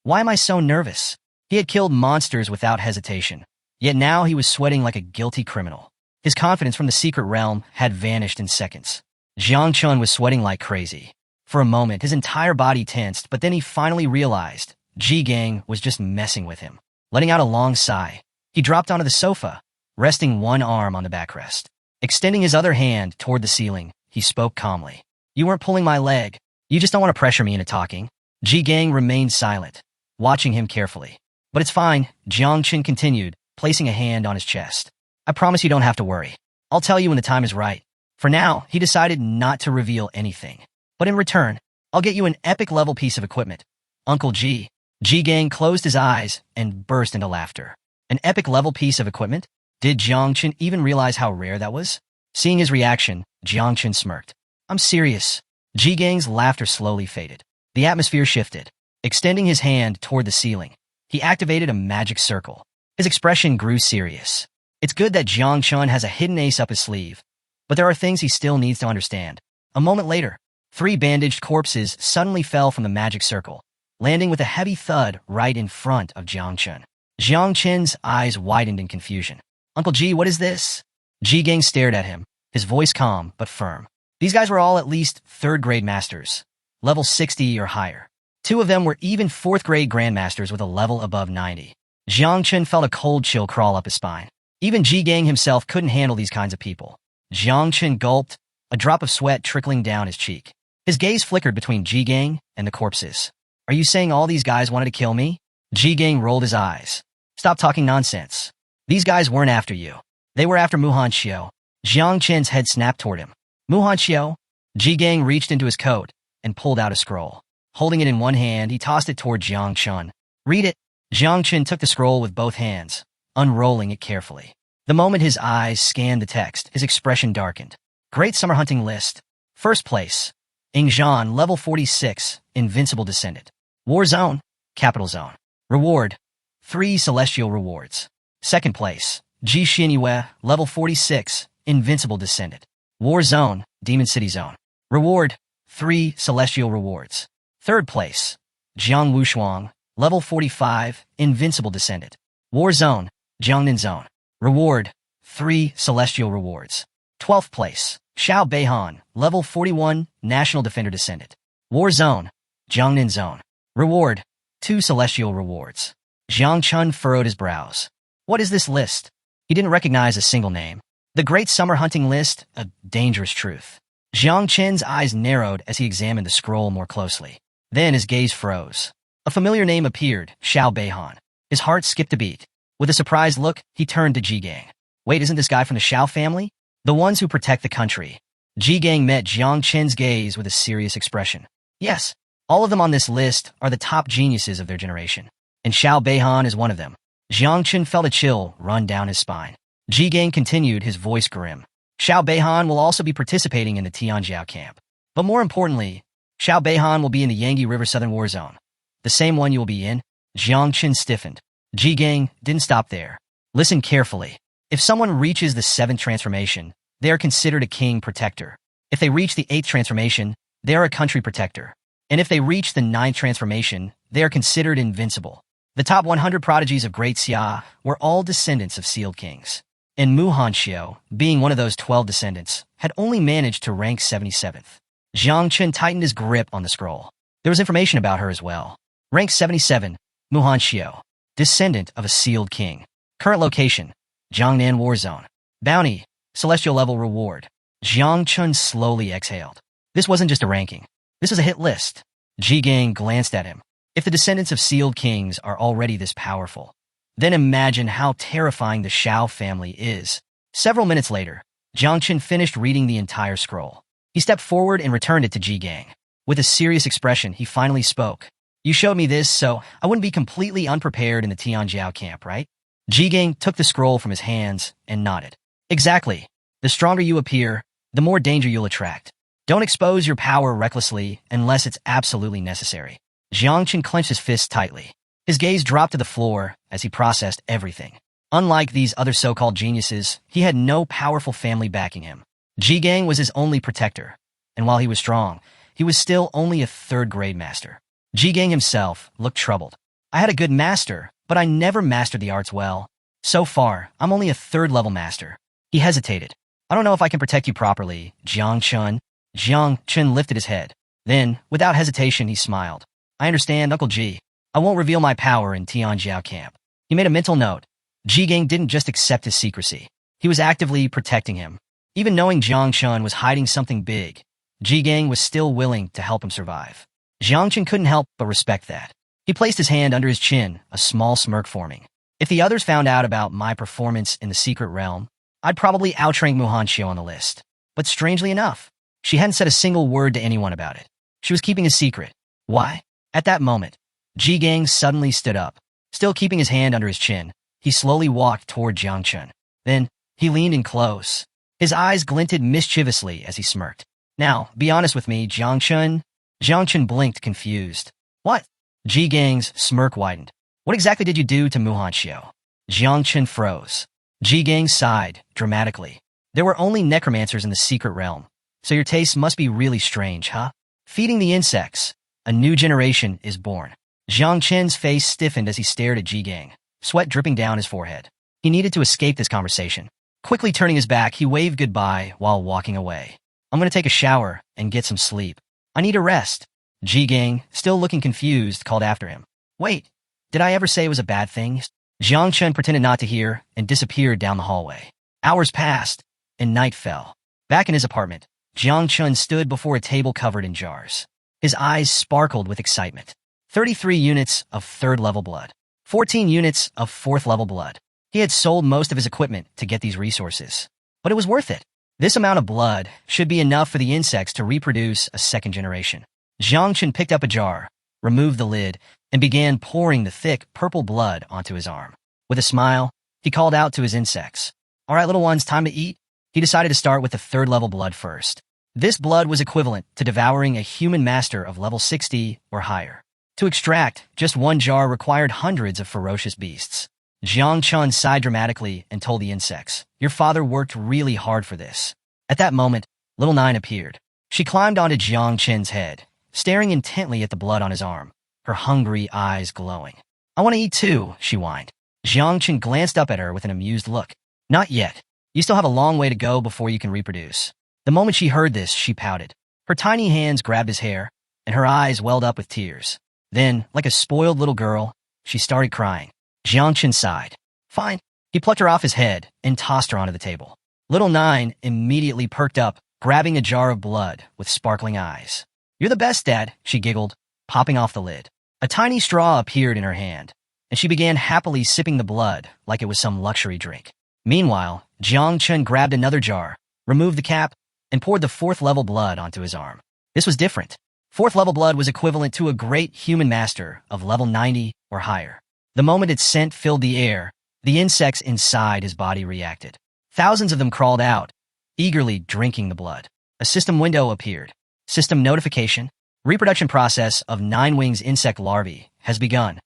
why am I so nervous? He had killed monsters without hesitation, yet now he was sweating like a guilty criminal. His confidence from the secret realm had vanished in seconds. Jiang Chen was sweating like crazy. For a moment, his entire body tensed, but then he finally realized Ji Gang was just messing with him. Letting out a long sigh, he dropped onto the sofa, resting one arm on the backrest. Extending his other hand toward the ceiling, he spoke calmly. You weren't pulling my leg. You just don't want to pressure me into talking. Ji Gang remained silent, watching him carefully. But it's fine, Jiang Chen continued, placing a hand on his chest. I promise you don't have to worry. I'll tell you when the time is right. For now, he decided not to reveal anything. But in return, I'll get you an epic level piece of equipment. Uncle Ji. Ji Gang closed his eyes and burst into laughter. An epic level piece of equipment? Did Jiang Chen even realize how rare that was? Seeing his reaction, Jiang Chen smirked. I'm serious. Ji Gang's laughter slowly faded. The atmosphere shifted. Extending his hand toward the ceiling, he activated a magic circle. His expression grew serious. It's good that Jiang Chen has a hidden ace up his sleeve, but there are things he still needs to understand. A moment later, 3 bandaged corpses suddenly fell from the magic circle, landing with a heavy thud right in front of Jiang Chen. Jiang Chen's eyes widened in confusion. Uncle Ji, what is this? Ji Gang stared at him, his voice calm but firm. These guys were all at least 3rd grade masters, level 60 or higher. 2 of them were even 4th grade grandmasters with a level above 90. Jiang Chen felt a cold chill crawl up his spine. Even Ji Gang himself couldn't handle these kinds of people. Jiang Chen gulped, a drop of sweat trickling down his cheek. His gaze flickered between Ji Gang and the corpses. Are you saying all these guys wanted to kill me? Ji Gang rolled his eyes. Stop talking nonsense. These guys weren't after you. They were after Muhan Xiao. Jiang Chen's head snapped toward him. Muhan Xiao? Ji Gang reached into his coat and pulled out a scroll. Holding it in one hand, he tossed it toward Jiang Chen. Read it. Jiang Chen took the scroll with both hands, unrolling it carefully. The moment his eyes scanned the text, his expression darkened. Great Summer Hunting List. First place. Ingzhan, level 46, Invincible Descendant. War Zone, Capital Zone. Reward, 3 Celestial Rewards. Second place. Ji Xinyue, level 46, Invincible Descendant. War Zone, Demon City Zone. Reward, 3 Celestial Rewards. Third place. Jiang Wushuang, level 45, Invincible Descendant. War Zone, Jiangnan Zone. Reward, 3 Celestial Rewards. 12th place. Xiao Beihan, level 41, National Defender Descendant. War Zone, Jiangnan Zone. Reward, 2 Celestial Rewards. Jiang Chen furrowed his brows. What is this list? He didn't recognize a single name. The Great Summer Hunting List, a dangerous truth. Jiang Chen's eyes narrowed as he examined the scroll more closely. Then his gaze froze. A familiar name appeared, Xiao Beihan. His heart skipped a beat. With a surprised look, he turned to Ji Gang. Wait, isn't this guy from the Xiao family? The ones who protect the country. Ji Gang met Jiang Chen's gaze with a serious expression. Yes, all of them on this list are the top geniuses of their generation. And Xiao Beihan is one of them. Jiang Chen felt a chill run down his spine. Ji Gang continued, his voice grim. Xiao Beihan will also be participating in the Tianjiao camp. But more importantly, Xiao Beihan will be in the Yangtze River Southern War Zone. The same one you will be in? Jiang Chen stiffened. Ji Gang didn't stop there. Listen carefully. If someone reaches the 7th transformation, they are considered a king protector. If they reach the 8th transformation, they are a country protector. And if they reach the 9th transformation, they are considered invincible. The top 100 prodigies of Great Xia were all descendants of sealed kings. And Muhan Xiao, being one of those 12 descendants, had only managed to rank 77th. Jiang Chen tightened his grip on the scroll. There was information about her as well. Rank 77, Muhan Xiao, descendant of a sealed king. Current location, Jiangnan War Zone. Bounty, Celestial Level Reward. Jiang Chen slowly exhaled. This wasn't just a ranking. This was a hit list. Ji Gang glanced at him. If the descendants of sealed kings are already this powerful, then imagine how terrifying the Xiao family is. Several minutes later, Jiang Chen finished reading the entire scroll. He stepped forward and returned it to Ji Gang. With a serious expression, he finally spoke. You showed me this, so I wouldn't be completely unprepared in the Tianjiao camp, right? Ji Gang took the scroll from his hands and nodded. Exactly. The stronger you appear, the more danger you'll attract. Don't expose your power recklessly unless it's absolutely necessary. Jiang Chen clenched his fists tightly. His gaze dropped to the floor as he processed everything. Unlike these other so-called geniuses, he had no powerful family backing him. Ji Gang was his only protector, and while he was strong, he was still only a 3rd grade master. Ji Gang himself looked troubled. I had a good master, but I never mastered the arts well. So far, I'm only a 3rd level master. He hesitated. I don't know if I can protect you properly, Jiang Chen. Jiang Chen lifted his head. Then, without hesitation, he smiled. I understand, Uncle Ji. I won't reveal my power in Tianjiao camp. He made a mental note. Ji Gang didn't just accept his secrecy. He was actively protecting him. Even knowing Jiang Chen was hiding something big, Ji Gang was still willing to help him survive. Jiang Chen couldn't help but respect that. He placed his hand under his chin, a small smirk forming. If the others found out about my performance in the secret realm, I'd probably outrank Muhan Xiao on the list. But strangely enough, she hadn't said a single word to anyone about it. She was keeping a secret. Why? At that moment, Ji Gang suddenly stood up. Still keeping his hand under his chin, he slowly walked toward Jiang Chen. Then, he leaned in close. His eyes glinted mischievously as he smirked. Now, be honest with me, Jiangchun. Jiangchun blinked, confused. What? Ji Gang's smirk widened. What exactly did you do to Muhan Xiao? Jiangchun froze. Ji Gang sighed, dramatically. There were only necromancers in the secret realm, so your tastes must be really strange, huh? Feeding the insects. A new generation is born. Jiangchun's face stiffened as he stared at Ji Gang, sweat dripping down his forehead. He needed to escape this conversation. Quickly turning his back, he waved goodbye while walking away. I'm going to take a shower and get some sleep. I need a rest. Ji Gang, still looking confused, called after him. Wait, did I ever say it was a bad thing? Jiangchun pretended not to hear and disappeared down the hallway. Hours passed, and night fell. Back in his apartment, Jiangchun stood before a table covered in jars. His eyes sparkled with excitement. 33 units of 3rd-level blood. 14 units of 4th-level blood. He had sold most of his equipment to get these resources. But it was worth it. This amount of blood should be enough for the insects to reproduce a 2nd generation. Jiangchun picked up a jar, removed the lid, and began pouring the thick, purple blood onto his arm. With a smile, he called out to his insects. All right, little ones, time to eat. He decided to start with the 3rd-level blood first. This blood was equivalent to devouring a human master of level 60 or higher. To extract, just one jar required hundreds of ferocious beasts. Jiangchun sighed dramatically and told the insects, Your father worked really hard for this. At that moment, Little Nine appeared. She climbed onto Jiangchun's head, staring intently at the blood on his arm, her hungry eyes glowing. I want to eat too, she whined. Jiangchun glanced up at her with an amused look. Not yet. You still have a long way to go before you can reproduce. The moment she heard this, she pouted. Her tiny hands grabbed his hair, and her eyes welled up with tears. Then, like a spoiled little girl, she started crying. Jiangchun sighed. Fine. He plucked her off his head and tossed her onto the table. Little Nine immediately perked up, grabbing a jar of blood with sparkling eyes. You're the best, Dad, she giggled, popping off the lid. A tiny straw appeared in her hand, and she began happily sipping the blood like it was some luxury drink. Meanwhile, Jiangchun grabbed another jar, removed the cap, and poured the 4th-level blood onto his arm. This was different. 4th-level blood was equivalent to a great human master of level 90 or higher. The moment its scent filled the air, the insects inside his body reacted. Thousands of them crawled out, eagerly drinking the blood. A system window appeared. System notification. Reproduction process of 9 wings insect larvae has begun.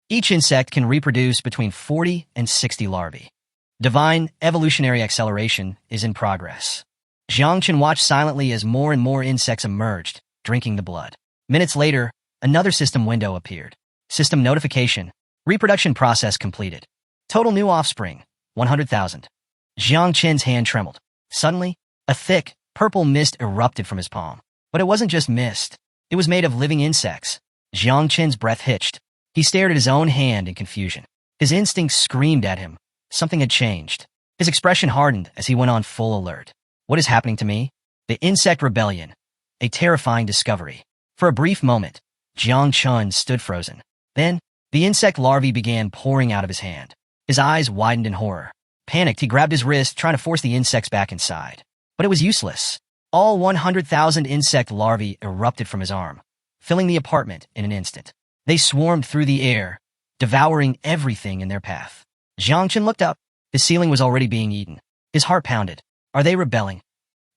Each insect can reproduce between 40 and 60 larvae. Divine evolutionary acceleration is in progress. Jiangchun watched silently as more and more insects emerged, drinking the blood. Minutes later, another system window appeared. System notification. Reproduction process completed. Total new offspring, 100,000. Jiangchun's hand trembled. Suddenly, a thick, purple mist erupted from his palm. But it wasn't just mist. It was made of living insects. Jiangchun's breath hitched. He stared at his own hand in confusion. His instincts screamed at him. Something had changed. His expression hardened as he went on full alert. What is happening to me? The insect rebellion. A terrifying discovery. For a brief moment, Jiangchun stood frozen. Then, the insect larvae began pouring out of his hand. His eyes widened in horror. Panicked, he grabbed his wrist, trying to force the insects back inside. But it was useless. All 100,000 insect larvae erupted from his arm, filling the apartment in an instant. They swarmed through the air, devouring everything in their path. Jiangchun looked up. The ceiling was already being eaten. His heart pounded. Are they rebelling?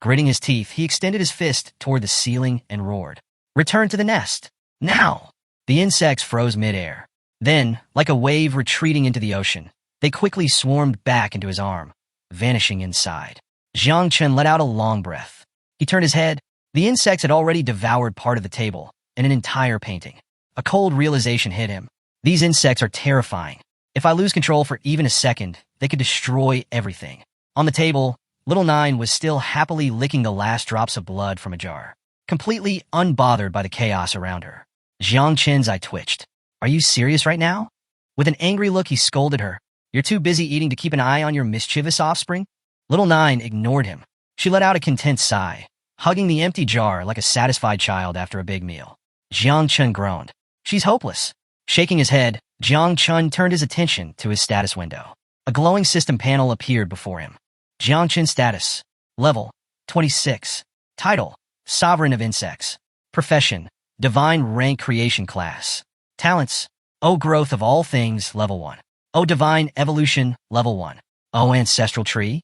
Gritting his teeth, he extended his fist toward the ceiling and roared. Return to the nest. Now! The insects froze midair. Then, like a wave retreating into the ocean, they quickly swarmed back into his arm, vanishing inside. Jiangchun let out a long breath. He turned his head. The insects had already devoured part of the table and an entire painting. A cold realization hit him. These insects are terrifying. If I lose control for even a second, they could destroy everything. On the table, Little Nine was still happily licking the last drops of blood from a jar, completely unbothered by the chaos around her. Jiangchun's eye twitched. Are you serious right now? With an angry look, he scolded her. You're too busy eating to keep an eye on your mischievous offspring? Little Nine ignored him. She let out a content sigh, hugging the empty jar like a satisfied child after a big meal. Jiangchun groaned. She's hopeless. Shaking his head, Jiangchun turned his attention to his status window. A glowing system panel appeared before him. Jiangchun status. Level, 26. Title, Sovereign of Insects. Profession, Divine Rank Creation Class. Talents, O Growth of All Things, Level 1. O Divine Evolution, Level 1. Oh, ancestral tree?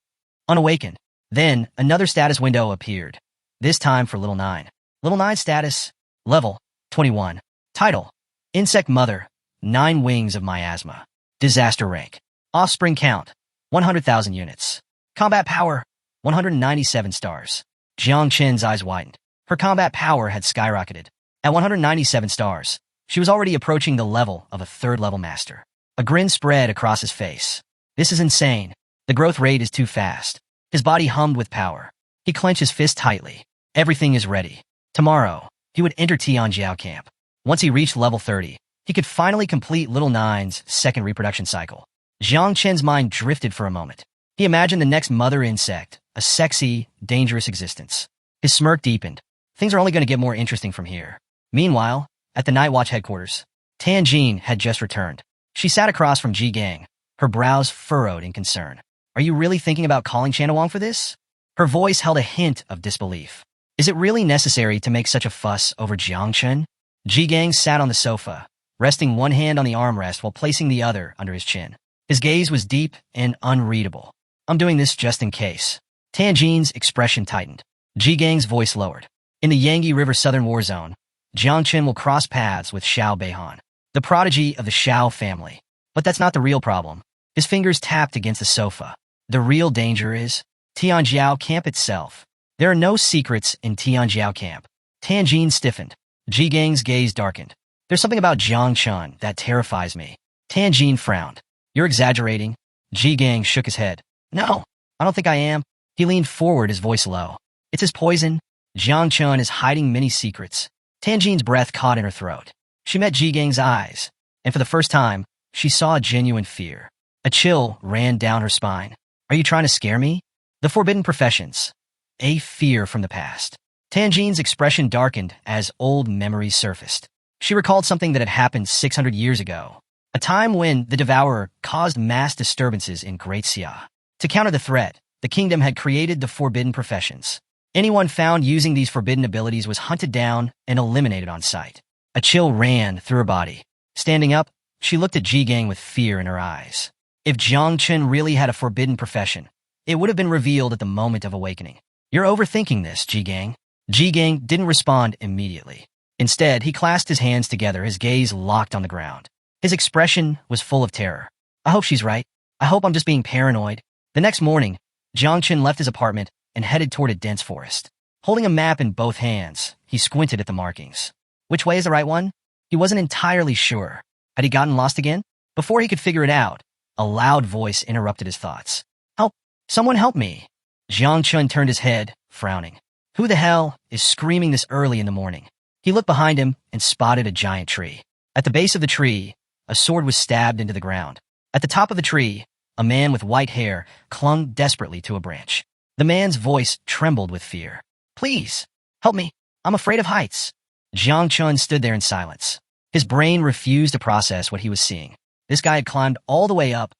Unawakened. Then, another status window appeared, this time for Little 9. Little 9 status, level 21. Title, Insect Mother, 9 wings of miasma. Disaster rank. Offspring count, 100,000 units. Combat power, 197 stars. Jiang Qin's eyes widened. Her combat power had skyrocketed. At 197 stars, she was already approaching the level of a 3rd-level master. A grin spread across his face. This is insane. The growth rate is too fast. His body hummed with power. He clenched his fist tightly. Everything is ready. Tomorrow, he would enter Tianjiao camp. Once he reached level 30, he could finally complete Little 9's 2nd reproduction cycle. Jiang Qin's mind drifted for a moment. He imagined the next mother insect, a sexy, dangerous existence. His smirk deepened. Things are only going to get more interesting from here. Meanwhile, at the Night Watch headquarters, Tianjin had just returned. She sat across from Ji Gang, her brows furrowed in concern. Are you really thinking about calling Chanawang for this? Her voice held a hint of disbelief. Is it really necessary to make such a fuss over Jiang Qin? Ji Gang sat on the sofa, resting one hand on the armrest while placing the other under his chin. His gaze was deep and unreadable. I'm doing this just in case. Tianjin's expression tightened. Ji Gang's voice lowered. In the Yangtze River Southern War Zone, Jiang Qin will cross paths with Xiao Beihan, the prodigy of the Xiao family. But that's not the real problem. His fingers tapped against the sofa. The real danger is Tianjiao camp itself. There are no secrets in Tianjiao camp. Tianjin stiffened. Ji Gang's gaze darkened. There's something about Jiang Qin that terrifies me. Tianjin frowned. You're exaggerating. Ji Gang shook his head. No, I don't think I am. He leaned forward, his voice low. It's his poison. Jiang Qin is hiding many secrets. Tianjin's breath caught in her throat. She met Ji Gang's eyes, and for the first time, she saw genuine fear. A chill ran down her spine. Are you trying to scare me? The forbidden professions. A fear from the past. Tianjin's expression darkened as old memories surfaced. She recalled something that had happened 600 years ago, a time when the Devourer caused mass disturbances in Great Xia. To counter the threat, the kingdom had created the forbidden professions. Anyone found using these forbidden abilities was hunted down and eliminated on sight. A chill ran through her body. Standing up, she looked at Ji Gang with fear in her eyes. If Jiang Qin really had a forbidden profession, it would have been revealed at the moment of awakening. You're overthinking this, Ji Gang. Ji Gang didn't respond immediately. Instead, he clasped his hands together, his gaze locked on the ground. His expression was full of terror. I hope she's right. I hope I'm just being paranoid. The next morning, Jiang Qin left his apartment and headed toward a dense forest. Holding a map in both hands, he squinted at the markings. Which way is the right one? He wasn't entirely sure. Had he gotten lost again? Before he could figure it out, a loud voice interrupted his thoughts. Help! Someone help me! Jiang Qin turned his head, frowning. Who the hell is screaming this early in the morning? He looked behind him and spotted a giant tree. At the base of the tree, a sword was stabbed into the ground. At the top of the tree, a man with white hair clung desperately to a branch. The man's voice trembled with fear. Please, help me. I'm afraid of heights. Jiang Qin stood there in silence. His brain refused to process what he was seeing. This guy had climbed all the way up,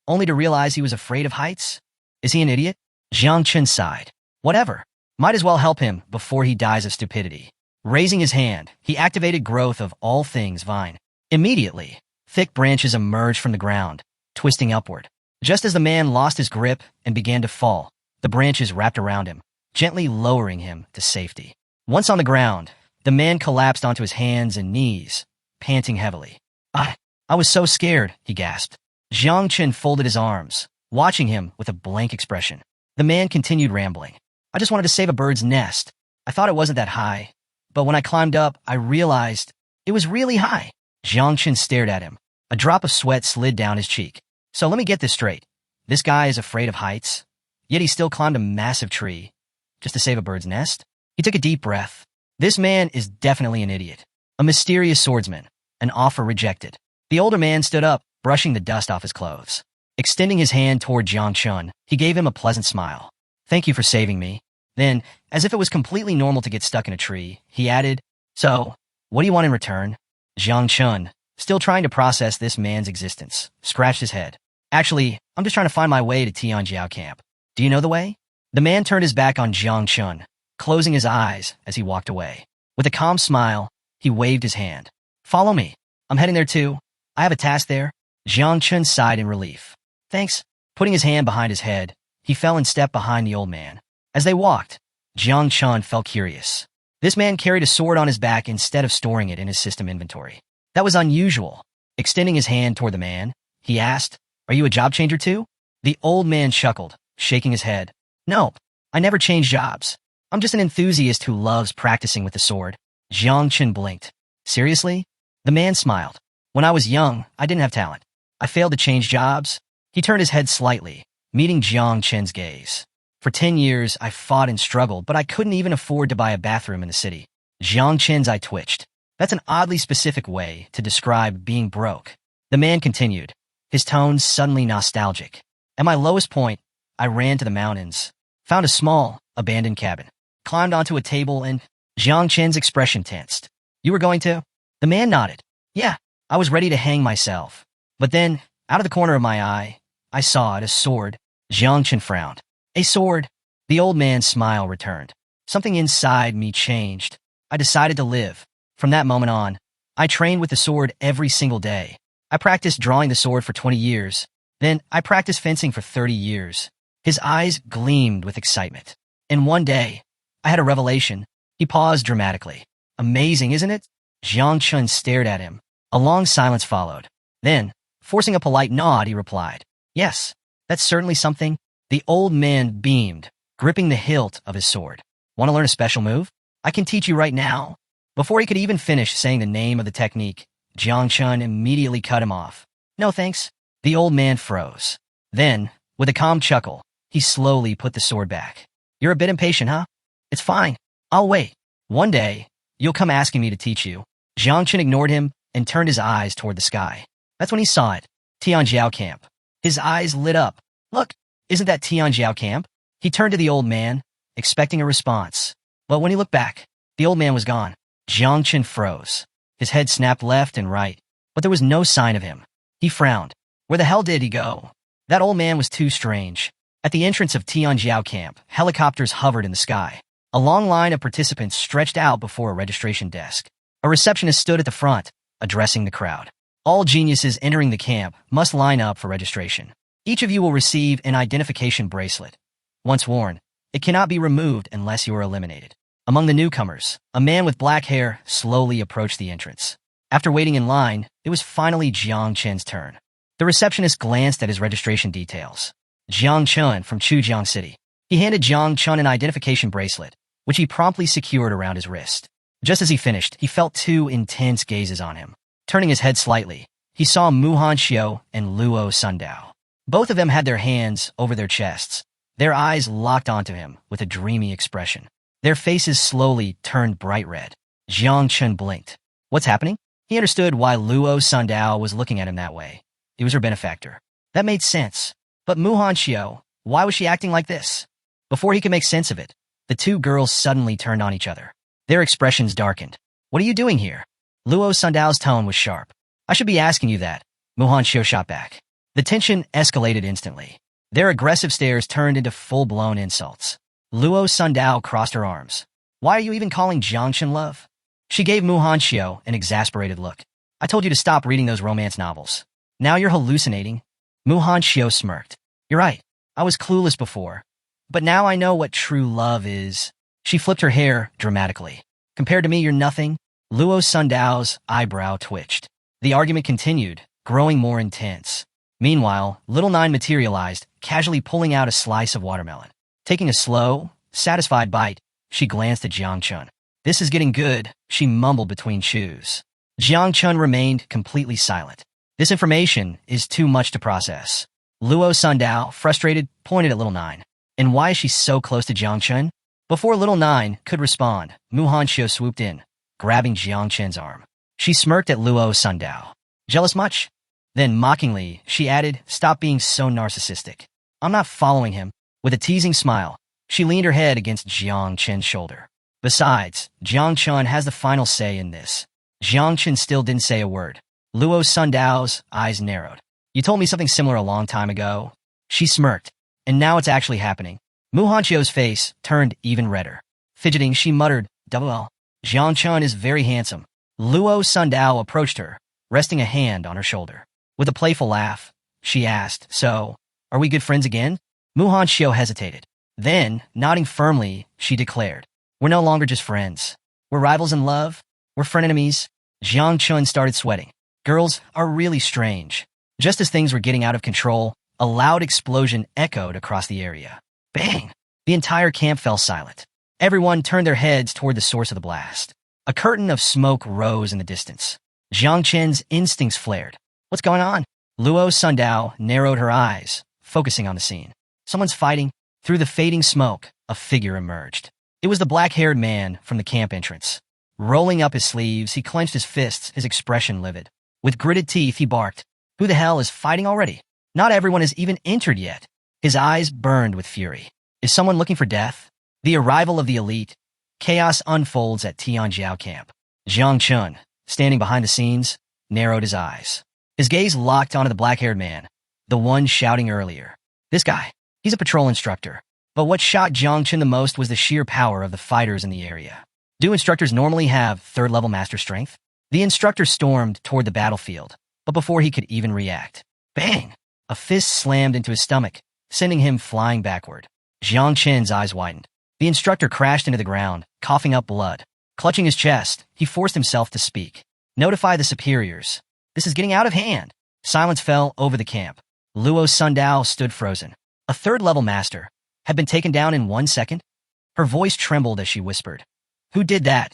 only to realize he was afraid of heights? Is he an idiot? Jiang Qin sighed. Whatever. Might as well help him before he dies of stupidity. Raising his hand, he activated Growth of All Things Vine. Immediately, thick branches emerged from the ground, twisting upward. Just as the man lost his grip and began to fall, the branches wrapped around him, gently lowering him to safety. Once on the ground, the man collapsed onto his hands and knees, panting heavily. I was so scared, he gasped. Jiang Qin folded his arms, watching him with a blank expression. The man continued rambling. I just wanted to save a bird's nest. I thought it wasn't that high, but when I climbed up, I realized it was really high. Jiang Qin stared at him. A drop of sweat slid down his cheek. So let me get this straight. This guy is afraid of heights, yet he still climbed a massive tree just to save a bird's nest? He took a deep breath. This man is definitely an idiot. A mysterious swordsman. An offer rejected. The older man stood up, brushing the dust off his clothes. Extending his hand toward Jiang Qin, he gave him a pleasant smile. Thank you for saving me. Then, as if it was completely normal to get stuck in a tree, he added, So, what do you want in return? Jiang Qin, still trying to process this man's existence, scratched his head. Actually, I'm just trying to find my way to Tianjiao camp. Do you know the way? The man turned his back on Jiang Qin, closing his eyes as he walked away. With a calm smile, he waved his hand. Follow me. I'm heading there too. I have a task there. Jiang Qin sighed in relief. Thanks. Putting his hand behind his head, he fell in step behind the old man. As they walked, Jiang Chun felt curious. This man carried a sword on his back instead of storing it in his system inventory. That was unusual. Extending his hand toward the man, he asked, "Are you a job changer too?" The old man chuckled, shaking his head. "No, I never change jobs. I'm just an enthusiast who loves practicing with the sword." Jiang Chun blinked. "Seriously?" The man smiled. "When I was young, I didn't have talent. I failed to change jobs." He turned his head slightly, meeting Jiang Chun's gaze. "For 10 years, I fought and struggled, but I couldn't even afford to buy a bathroom in the city." Jiang Chun's eye twitched. That's an oddly specific way to describe being broke. The man continued, his tone suddenly nostalgic. "At my lowest point, I ran to the mountains, found a small, abandoned cabin, climbed onto a table and—" Jiang Chun's expression tensed. "You were going to?" The man nodded. "Yeah, I was ready to hang myself. But then, out of the corner of my eye, I saw it, a sword." Jiang Chun frowned. "A sword?" The old man's smile returned. "Something inside me changed. I decided to live. From that moment on, I trained with the sword every single day. I practiced drawing the sword for 20 years. Then I practiced fencing for 30 years. His eyes gleamed with excitement. And one day, I had a revelation." He paused dramatically. "Amazing, isn't it?" Jiang Chun stared at him. A long silence followed. Then, forcing a polite nod, he replied, "Yes, that's certainly something." The old man beamed, gripping the hilt of his sword. "Want to learn a special move? I can teach you right now." Before he could even finish saying the name of the technique, Jiang Chun immediately cut him off. "No thanks." The old man froze. Then, with a calm chuckle, he slowly put the sword back. "You're a bit impatient, huh? It's fine. I'll wait. One day, you'll come asking me to teach you." Jiang Chun ignored him and turned his eyes toward the sky. That's when he saw it. Tianjiao Camp. His eyes lit up. "Look, isn't that Tianjiao Camp?" He turned to the old man, expecting a response. But when he looked back, the old man was gone. Jiang Chun froze. His head snapped left and right, but there was no sign of him. He frowned. Where the hell did he go? That old man was too strange. At the entrance of Tianjiao Camp, helicopters hovered in the sky. A long line of participants stretched out before a registration desk. A receptionist stood at the front, addressing the crowd. "All geniuses entering the camp must line up for registration. Each of you will receive an identification bracelet. Once worn, it cannot be removed unless you are eliminated." Among the newcomers, a man with black hair slowly approached the entrance. After waiting in line, it was finally Jiang Chun's turn. The receptionist glanced at his registration details. Jiang Chun from Chujiang City. He handed Jiang Chun an identification bracelet, which he promptly secured around his wrist. Just as he finished, he felt two intense gazes on him. Turning his head slightly, he saw Muhan Xiao and Luo Sundao. Both of them had their hands over their chests. Their eyes locked onto him with a dreamy expression. Their faces slowly turned bright red. Jiang Chun blinked. What's happening? He understood why Luo Sundao was looking at him that way. He was her benefactor. That made sense. But Muhan Xiao, why was she acting like this? Before he could make sense of it, the two girls suddenly turned on each other. Their expressions darkened. What are you doing here? Luo Sundao's tone was sharp. I should be asking you that. Muhan Xiao shot back. The tension escalated instantly. Their aggressive stares turned into full-blown insults. Luo Sundao crossed her arms. Why are you even calling Jiang Chun love? She gave Muhan Xiao an exasperated look. I told you to stop reading those romance novels. Now you're hallucinating. Muhan Xiao smirked. You're right. I was clueless before. But now I know what true love is. She flipped her hair dramatically. Compared to me, you're nothing. Luo Sundao's eyebrow twitched. The argument continued, growing more intense. Meanwhile, Little Nine materialized, casually pulling out a slice of watermelon. Taking a slow, satisfied bite, she glanced at Jiang Chun. This is getting good, she mumbled between chews. Jiang Chun remained completely silent. This information is too much to process. Luo Sundao, frustrated, pointed at Little Nine. And why is she so close to Jiang Chun? Before Little Nine could respond, Muhan Xiao swooped in, grabbing Jiang Chun's arm. She smirked at Luo Sundao. Jealous much? Then, mockingly, she added, stop being so narcissistic. I'm not following him. With a teasing smile, she leaned her head against Jiang Chun's shoulder. Besides, Jiang Chun has the final say in this. Jiang Chun still didn't say a word. Luo Sundao's eyes narrowed. You told me something similar a long time ago. She smirked. And now it's actually happening. Muhan Xiao's face turned even redder. Fidgeting, she muttered, "Double. Jiang Chun is very handsome." Luo Sundao approached her, resting a hand on her shoulder. With a playful laugh, she asked, So, Are we good friends again? Muhan Xiao hesitated. Then, nodding firmly, she declared, we're no longer just friends. We're rivals in love. We're frenemies. Jiang Chun started sweating. Girls are really strange. Just as things were getting out of control, a loud explosion echoed across the area. Bang! The entire camp fell silent. Everyone turned their heads toward the source of the blast. A curtain of smoke rose in the distance. Jiang Chen's instincts flared. What's going on? Luo Sundao narrowed her eyes, focusing on the scene. Someone's fighting. Through the fading smoke, a figure emerged. It was the black-haired man from the camp entrance. Rolling up his sleeves, he clenched his fists, his expression livid. With gritted teeth, he barked, who the hell is fighting already? Not everyone has even entered yet. His eyes burned with fury. Is someone looking for death? The arrival of the elite. Chaos unfolds at Tianjiao camp. Jiang Chun, standing behind the scenes, narrowed his eyes. His gaze locked onto the black-haired man, the one shouting earlier. This guy, he's a patrol instructor. But what shocked Jiang Chun the most was the sheer power of the fighters in the area. Do instructors normally have third-level master strength? The instructor stormed toward the battlefield, but before he could even react, bang! A fist slammed into his stomach, sending him flying backward. Jiang Chen's eyes widened. The instructor crashed into the ground, coughing up blood. Clutching his chest, he forced himself to speak. Notify the superiors. This is getting out of hand. Silence fell over the camp. Luo Sundao stood frozen. A third-level master had been taken down in 1 second? Her voice trembled as she whispered. Who did that?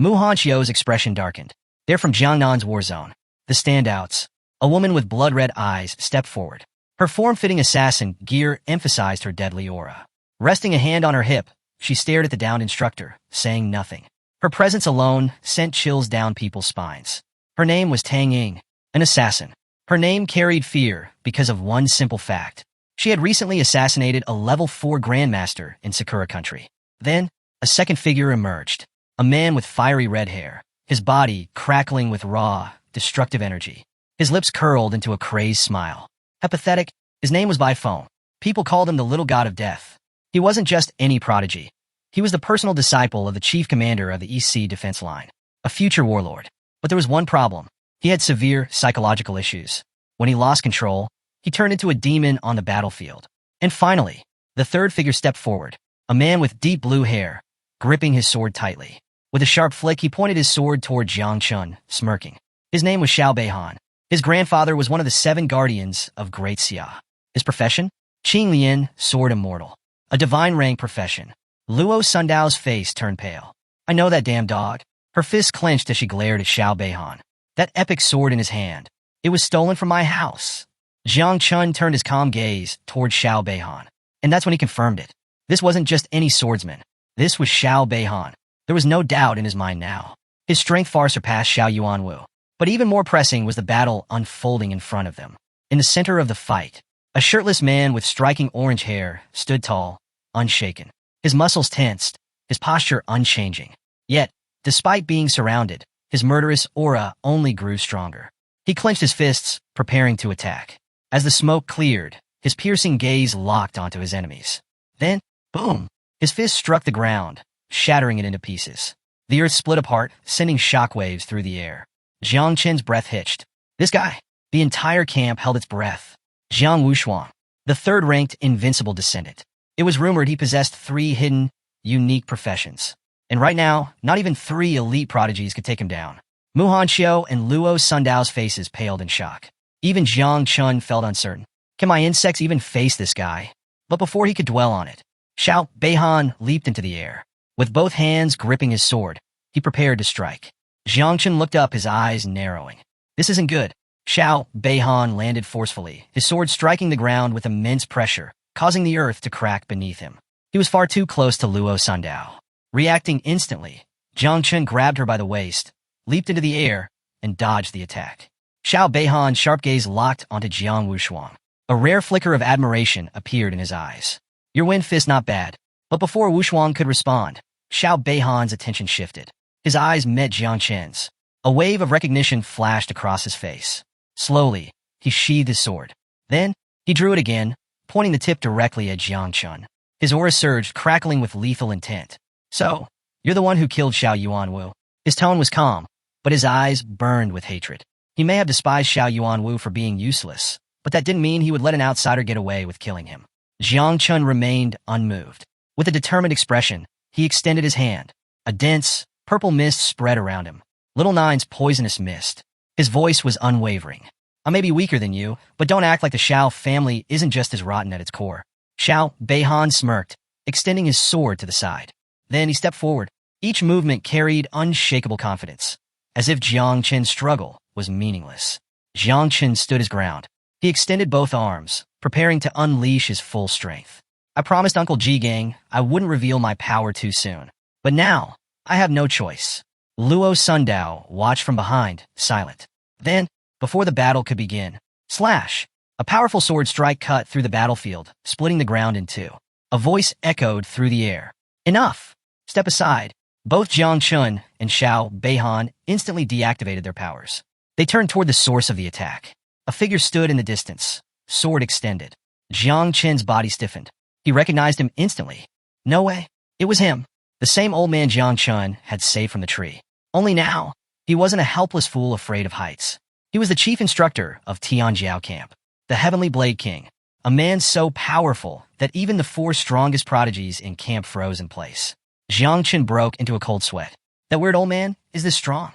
Muhan Xiao's expression darkened. They're from Jiangnan's war zone. The standouts. A woman with blood-red eyes stepped forward. Her form-fitting assassin gear emphasized her deadly aura. Resting a hand on her hip, she stared at the downed instructor, saying nothing. Her presence alone sent chills down people's spines. Her name was Tang Ying, an assassin. Her name carried fear because of one simple fact. She had recently assassinated a level 4 grandmaster in Sakura country. Then, a second figure emerged. A man with fiery red hair, his body crackling with raw, destructive energy. His lips curled into a crazed smile. Apathetic, his name was by phone. People called him the little god of death. He wasn't just any prodigy. He was the personal disciple of the chief commander of the East Sea defense line, a future warlord. But there was one problem. He had severe psychological issues. When he lost control, he turned into a demon on the battlefield. And finally, the third figure stepped forward, a man with deep blue hair, gripping his sword tightly. With a sharp flick, he pointed his sword toward Jiang Chun, smirking. His name was Xiao Beihan. His grandfather was one of the 7 guardians of Great Xia. His profession? Qing Lian, sword immortal. A divine rank profession. Luo Sundao's face turned pale. I know that damn dog. Her fist clenched as she glared at Xiao Beihan. That epic sword in his hand. It was stolen from my house. Jiang Chun turned his calm gaze toward Xiao Beihan. And that's when he confirmed it. This wasn't just any swordsman. This was Xiao Beihan. There was no doubt in his mind now. His strength far surpassed Xiao Yuanwu. But even more pressing was the battle unfolding in front of them. In the center of the fight, a shirtless man with striking orange hair stood tall, unshaken. His muscles tensed, his posture unchanging. Yet, despite being surrounded, his murderous aura only grew stronger. He clenched his fists, preparing to attack. As the smoke cleared, his piercing gaze locked onto his enemies. Then, boom! His fist struck the ground, shattering it into pieces. The earth split apart, sending shockwaves through the air. Jiang Chen's breath hitched. This guy. The entire camp held its breath. Jiang Wushuang, the third-ranked invincible descendant. It was rumored he possessed 3 hidden, unique professions. And right now, not even 3 elite prodigies could take him down. Muhan Xiao and Luo Sundao's faces paled in shock. Even Jiang Chun felt uncertain. Can my insects even face this guy? But before he could dwell on it, Xiao Beihan leaped into the air. With both hands gripping his sword, he prepared to strike. Jiang Chun looked up, his eyes narrowing. This isn't good. Xiao Beihan landed forcefully, his sword striking the ground with immense pressure, causing the earth to crack beneath him. He was far too close to Luo Sundao. Reacting instantly, Jiang Chun grabbed her by the waist, leaped into the air, and dodged the attack. Xiao Beihan's sharp gaze locked onto Jiang Wushuang. A rare flicker of admiration appeared in his eyes. Your wind fist not bad. But before Wushuang could respond, Xiao Beihan's attention shifted. His eyes met Jiang Chen's. A wave of recognition flashed across his face. Slowly, he sheathed his sword. Then, he drew it again, pointing the tip directly at Jiang Chun. His aura surged, crackling with lethal intent. So, you're the one who killed Xiao Yuanwu. His tone was calm, but his eyes burned with hatred. He may have despised Xiao Yuanwu for being useless, but that didn't mean he would let an outsider get away with killing him. Jiang Chun remained unmoved. With a determined expression, he extended his hand. A dense, purple mist spread around him. Little Nine's poisonous mist. His voice was unwavering. I may be weaker than you, but don't act like the Shiao family isn't just as rotten at its core. Xiao Beihan smirked, extending his sword to the side. Then he stepped forward. Each movement carried unshakable confidence, as if Jiang Chen's struggle was meaningless. Jiang Chen stood his ground. He extended both arms, preparing to unleash his full strength. I promised Uncle Ji-gang I wouldn't reveal my power too soon. But now, I have no choice. Luo Sundao watched from behind, silent. Then, before the battle could begin, slash! A powerful sword strike cut through the battlefield, splitting the ground in two. A voice echoed through the air. Enough! Step aside. Both Jiang Chun and Xiao Beihan instantly deactivated their powers. They turned toward the source of the attack. A figure stood in the distance, sword extended. Jiang Chen's body stiffened. He recognized him instantly. No way. It was him. The same old man Jiang Chun had saved from the tree. Only now, he wasn't a helpless fool afraid of heights. He was the chief instructor of Tianjiao Camp, the Heavenly Blade King, a man so powerful that even the 4 strongest prodigies in camp froze in place. Jiang Chen broke into a cold sweat. That weird old man is this strong.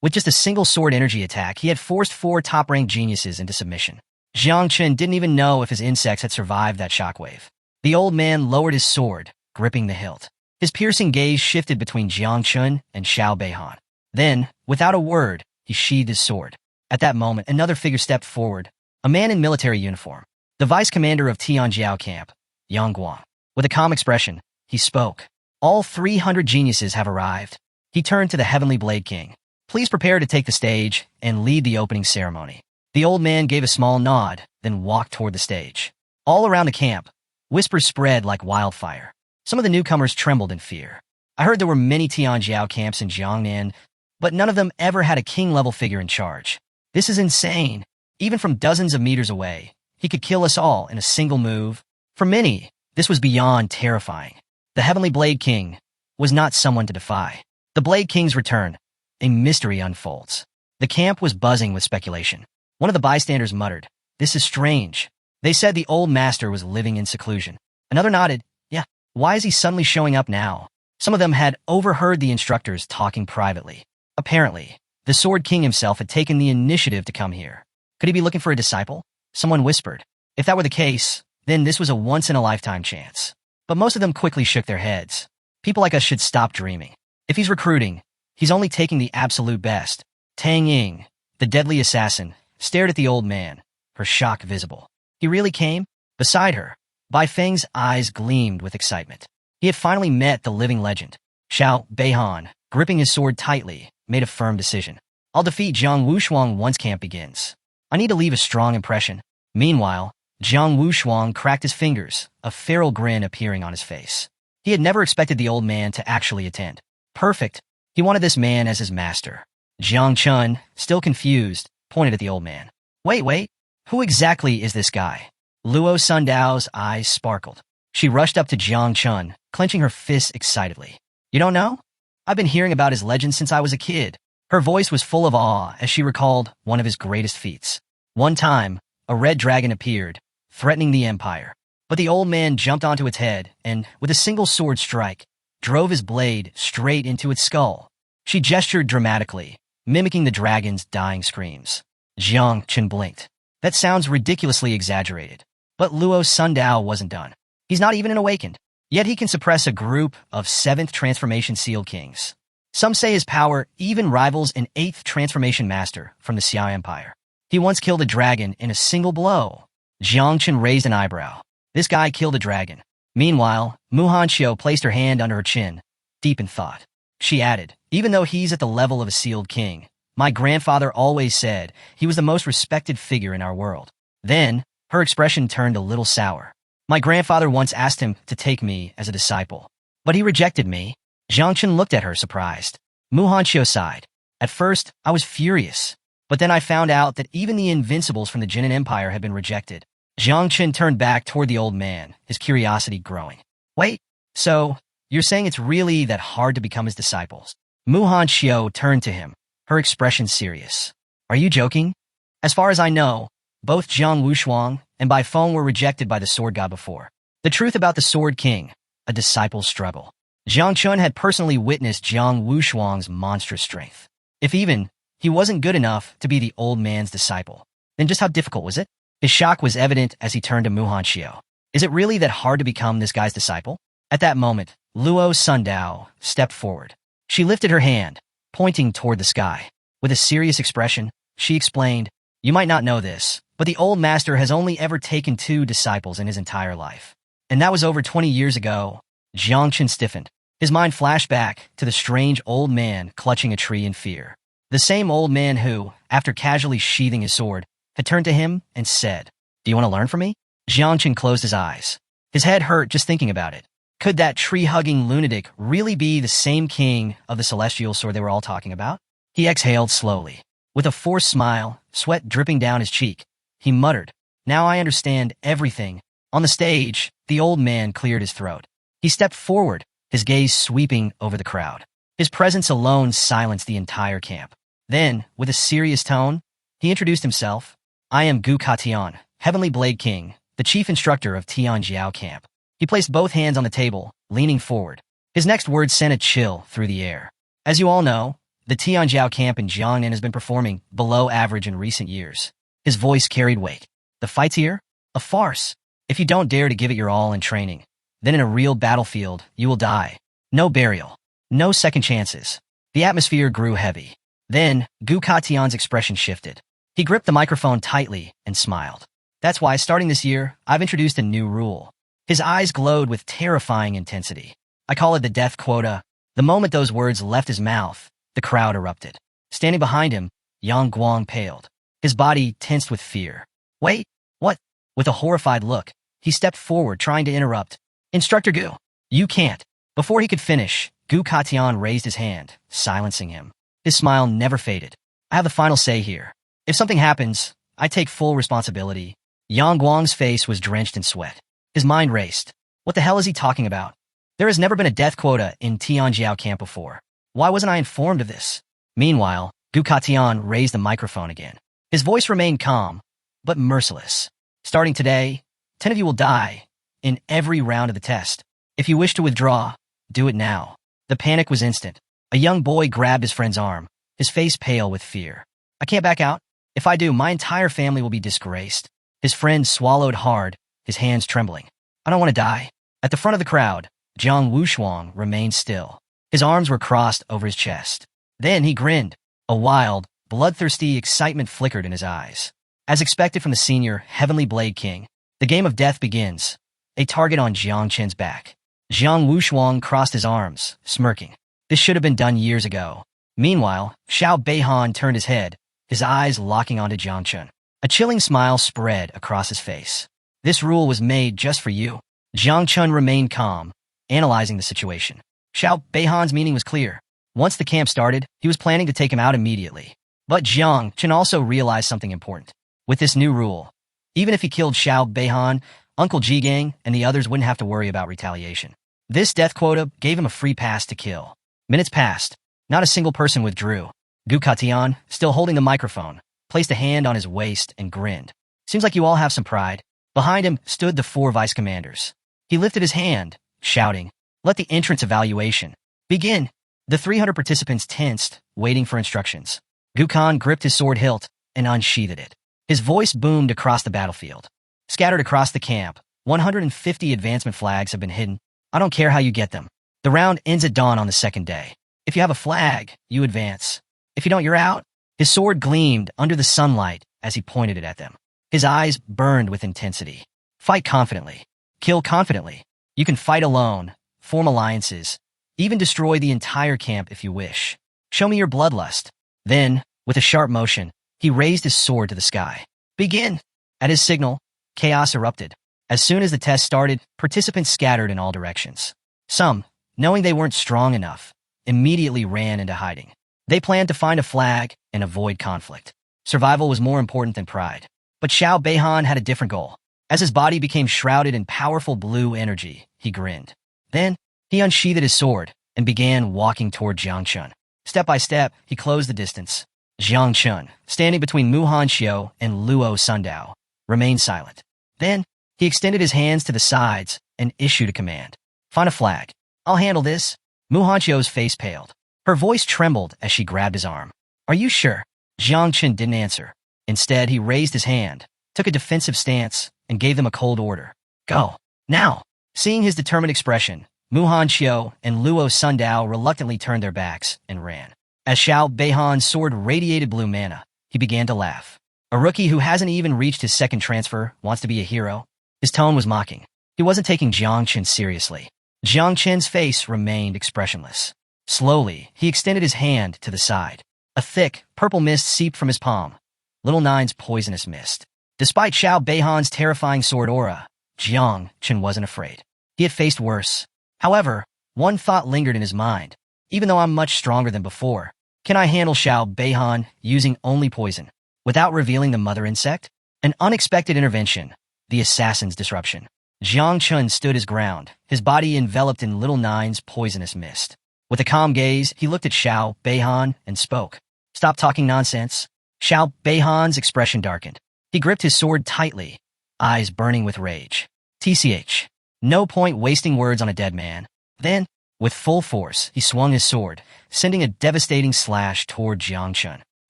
With just a single sword energy attack, he had forced 4 top-ranked geniuses into submission. Jiang Chen didn't even know if his insects had survived that shockwave. The old man lowered his sword, gripping the hilt. His piercing gaze shifted between Jiang Chun and Xiao Beihan. Then, without a word, he sheathed his sword. At that moment, another figure stepped forward, a man in military uniform, the vice commander of Tianjiao Camp, Yang Guang. With a calm expression, he spoke. All 300 geniuses have arrived. He turned to the Heavenly Blade King. Please prepare to take the stage and lead the opening ceremony. The old man gave a small nod, then walked toward the stage. All around the camp, whispers spread like wildfire. Some of the newcomers trembled in fear. I heard there were many Tianjiao camps in Jiangnan, but none of them ever had a king-level figure in charge. This is insane. Even from dozens of meters away, he could kill us all in a single move. For many, this was beyond terrifying. The Heavenly Blade King was not someone to defy. The Blade King's return. A mystery unfolds. The camp was buzzing with speculation. One of the bystanders muttered, "This is strange." They said the old master was living in seclusion. Another nodded, "Yeah, why is he suddenly showing up now?" Some of them had overheard the instructors talking privately. Apparently, the Sword King himself had taken the initiative to come here. Could he be looking for a disciple? Someone whispered. If that were the case, then this was a once-in-a-lifetime chance. But most of them quickly shook their heads. People like us should stop dreaming. If he's recruiting, he's only taking the absolute best. Tang Ying, the deadly assassin, stared at the old man, her shock visible. He really came? Beside her, Bai Feng's eyes gleamed with excitement. He had finally met the living legend. Xiao Beihan, gripping his sword tightly, made a firm decision. I'll defeat Zhang Wushuang once camp begins. I need to leave a strong impression. Meanwhile, Zhang Wushuang cracked his fingers, a feral grin appearing on his face. He had never expected the old man to actually attend. Perfect. He wanted this man as his master. Jiang Chun, still confused, pointed at the old man. Wait, who exactly is this guy? Luo Sundao's eyes sparkled. She rushed up to Jiang Chun, clenching her fists excitedly. You don't know? I've been hearing about his legend since I was a kid. Her voice was full of awe as she recalled one of his greatest feats. One time, a red dragon appeared, threatening the empire. But the old man jumped onto its head and, with a single sword strike, drove his blade straight into its skull. She gestured dramatically, mimicking the dragon's dying screams. Jiang Chun blinked. That sounds ridiculously exaggerated. But Luo Sundao wasn't done. He's not even an awakened. Yet he can suppress a group of 7th Transformation Sealed Kings. Some say his power even rivals an 8th Transformation Master from the Xiao Empire. He once killed a dragon in a single blow. Jiang Chun raised an eyebrow. This guy killed a dragon. Meanwhile, Muhanxiu placed her hand under her chin, deep in thought. She added, even though he's at the level of a sealed king, my grandfather always said he was the most respected figure in our world. Then, her expression turned a little sour. My grandfather once asked him to take me as a disciple, but he rejected me. Jiang Chun looked at her, surprised. Muhanxiu sighed. At first, I was furious, but then I found out that even the invincibles from the Jinan Empire had been rejected. Jiang Chun turned back toward the old man, his curiosity growing. Wait, so, you're saying it's really that hard to become his disciples? Muhanxiu turned to him, her expression serious. Are you joking? As far as I know, Both Jiang Wushuang and Bai Feng were rejected by the sword god before. The truth about the Sword King, a disciple's struggle. Jiang Chun had personally witnessed Jiang Wushuang's monstrous strength. If even he wasn't good enough to be the old man's disciple, then just how difficult was it? His shock was evident as he turned to Muhan Xiao. Is it really that hard to become this guy's disciple? At that moment, Luo Sundao stepped forward. She lifted her hand, pointing toward the sky. With a serious expression, she explained, "You might not know this, but the old master has only ever taken 2 disciples in his entire life. And that was over 20 years ago." Jiang Chun stiffened. His mind flashed back to the strange old man clutching a tree in fear. The same old man who, after casually sheathing his sword, had turned to him and said, "Do you want to learn from me?" Jiang Chun closed his eyes. His head hurt just thinking about it. Could that tree-hugging lunatic really be the same king of the celestial sword they were all talking about? He exhaled slowly. With a forced smile, sweat dripping down his cheek, he muttered, "Now I understand everything." On the stage, the old man cleared his throat. He stepped forward, his gaze sweeping over the crowd. His presence alone silenced the entire camp. Then, with a serious tone, he introduced himself. "I am Gu Katian, Heavenly Blade King, the chief instructor of Tianjiao Camp." He placed both hands on the table, leaning forward. His next words sent a chill through the air. As you all know, the Tianjiao Camp in Jiangnan has been performing below average in recent years. His voice carried weight. The fight's here? A farce. If you don't dare to give it your all in training, then in a real battlefield, you will die. No burial. No second chances. The atmosphere grew heavy. Then, Gu Katian's expression shifted. He gripped the microphone tightly and smiled. "That's why, starting this year, I've introduced a new rule." His eyes glowed with terrifying intensity. "I call it the death quota." The moment those words left his mouth, the crowd erupted. Standing behind him, Yang Guang paled. His body tensed with fear. "Wait, what?" With a horrified look, he stepped forward, trying to interrupt. "Instructor Gu, you can't." Before he could finish, Gu Katian raised his hand, silencing him. His smile never faded. "I have the final say here. If something happens, I take full responsibility." Yang Guang's face was drenched in sweat. His mind raced. What the hell is he talking about? There has never been a death quota in Tianjiao Camp before. Why wasn't I informed of this? Meanwhile, Gu Katian raised the microphone again. His voice remained calm, but merciless. "Starting today, 10 of you will die in every round of the test. If you wish to withdraw, do it now." The panic was instant. A young boy grabbed his friend's arm, his face pale with fear. "I can't back out. If I do, my entire family will be disgraced." His friend swallowed hard, his hands trembling. "I don't want to die." At the front of the crowd, Jiang Wushuang remained still. His arms were crossed over his chest. Then he grinned. A wild, bloodthirsty excitement flickered in his eyes. As expected from the senior Heavenly Blade King, the game of death begins. A target on Jiang Chen's back. Jiang Wushuang crossed his arms, smirking. This should have been done years ago. Meanwhile, Xiao Beihan turned his head, his eyes locking onto Jiang Chen. A chilling smile spread across his face. "This rule was made just for you." Jiang Chen remained calm, analyzing the situation. Xiao Beihan's meaning was clear. Once the camp started, he was planning to take him out immediately. But Jiang Chen also realized something important. With this new rule, even if he killed Xiao Beihan, Uncle Jigang and the others wouldn't have to worry about retaliation. This death quota gave him a free pass to kill. Minutes passed. Not a single person withdrew. Gu Katian, still holding the microphone, placed a hand on his waist and grinned. "Seems like you all have some pride." Behind him stood the 4 vice commanders. He lifted his hand, shouting, "Let the entrance evaluation begin." The 300 participants tensed, waiting for instructions. Gu Kan gripped his sword hilt and unsheathed it. His voice boomed across the battlefield. "Scattered across the camp, 150 advancement flags have been hidden. I don't care how you get them. The round ends at dawn on the second day. If you have a flag, you advance. If you don't, you're out." His sword gleamed under the sunlight as he pointed it at them. His eyes burned with intensity. "Fight confidently. Kill confidently. You can fight alone, form alliances, even destroy the entire camp if you wish. Show me your bloodlust." Then, with a sharp motion, he raised his sword to the sky. "Begin!" At his signal, chaos erupted. As soon as the test started, participants scattered in all directions. Some, knowing they weren't strong enough, immediately ran into hiding. They planned to find a flag and avoid conflict. Survival was more important than pride. But Xiao Beihan had a different goal. As his body became shrouded in powerful blue energy, he grinned. Then, he unsheathed his sword and began walking toward Jiang Chun. Step by step, he closed the distance. Jiang Chun, standing between Muhan Xiao and Luo Sundao, remained silent. Then, he extended his hands to the sides and issued a command. Find a flag. I'll handle this. Muhan Xiao's face paled. Her voice trembled as she grabbed his arm. Are you sure? Jiang Chun didn't answer. Instead, he raised his hand, took a defensive stance, and gave them a cold order. Go. Now. Seeing his determined expression, Muhan Xiao and Luo Sundao reluctantly turned their backs and ran. As Xiao Beihan's sword radiated blue mana, he began to laugh. A rookie who hasn't even reached his second transfer wants to be a hero? His tone was mocking. He wasn't taking Jiang Chun seriously. Jiang Chun's face remained expressionless. Slowly, he extended his hand to the side. A thick, purple mist seeped from his palm. Little Nine's poisonous mist. Despite Xiao Beihan's terrifying sword aura, Jiang Chun wasn't afraid. He had faced worse. However, one thought lingered in his mind. Even though I'm much stronger than before, can I handle Xiao Beihan using only poison, without revealing the mother insect? An unexpected intervention. The assassin's disruption. Jiang Chun stood his ground, his body enveloped in Little Nine's poisonous mist. With a calm gaze, he looked at Xiao Beihan and spoke. Stop talking nonsense. Xiao Beihan's expression darkened. He gripped his sword tightly, eyes burning with rage. TCH. No point wasting words on a dead man. Then, with full force, he swung his sword, sending a devastating slash toward Jiang Chun.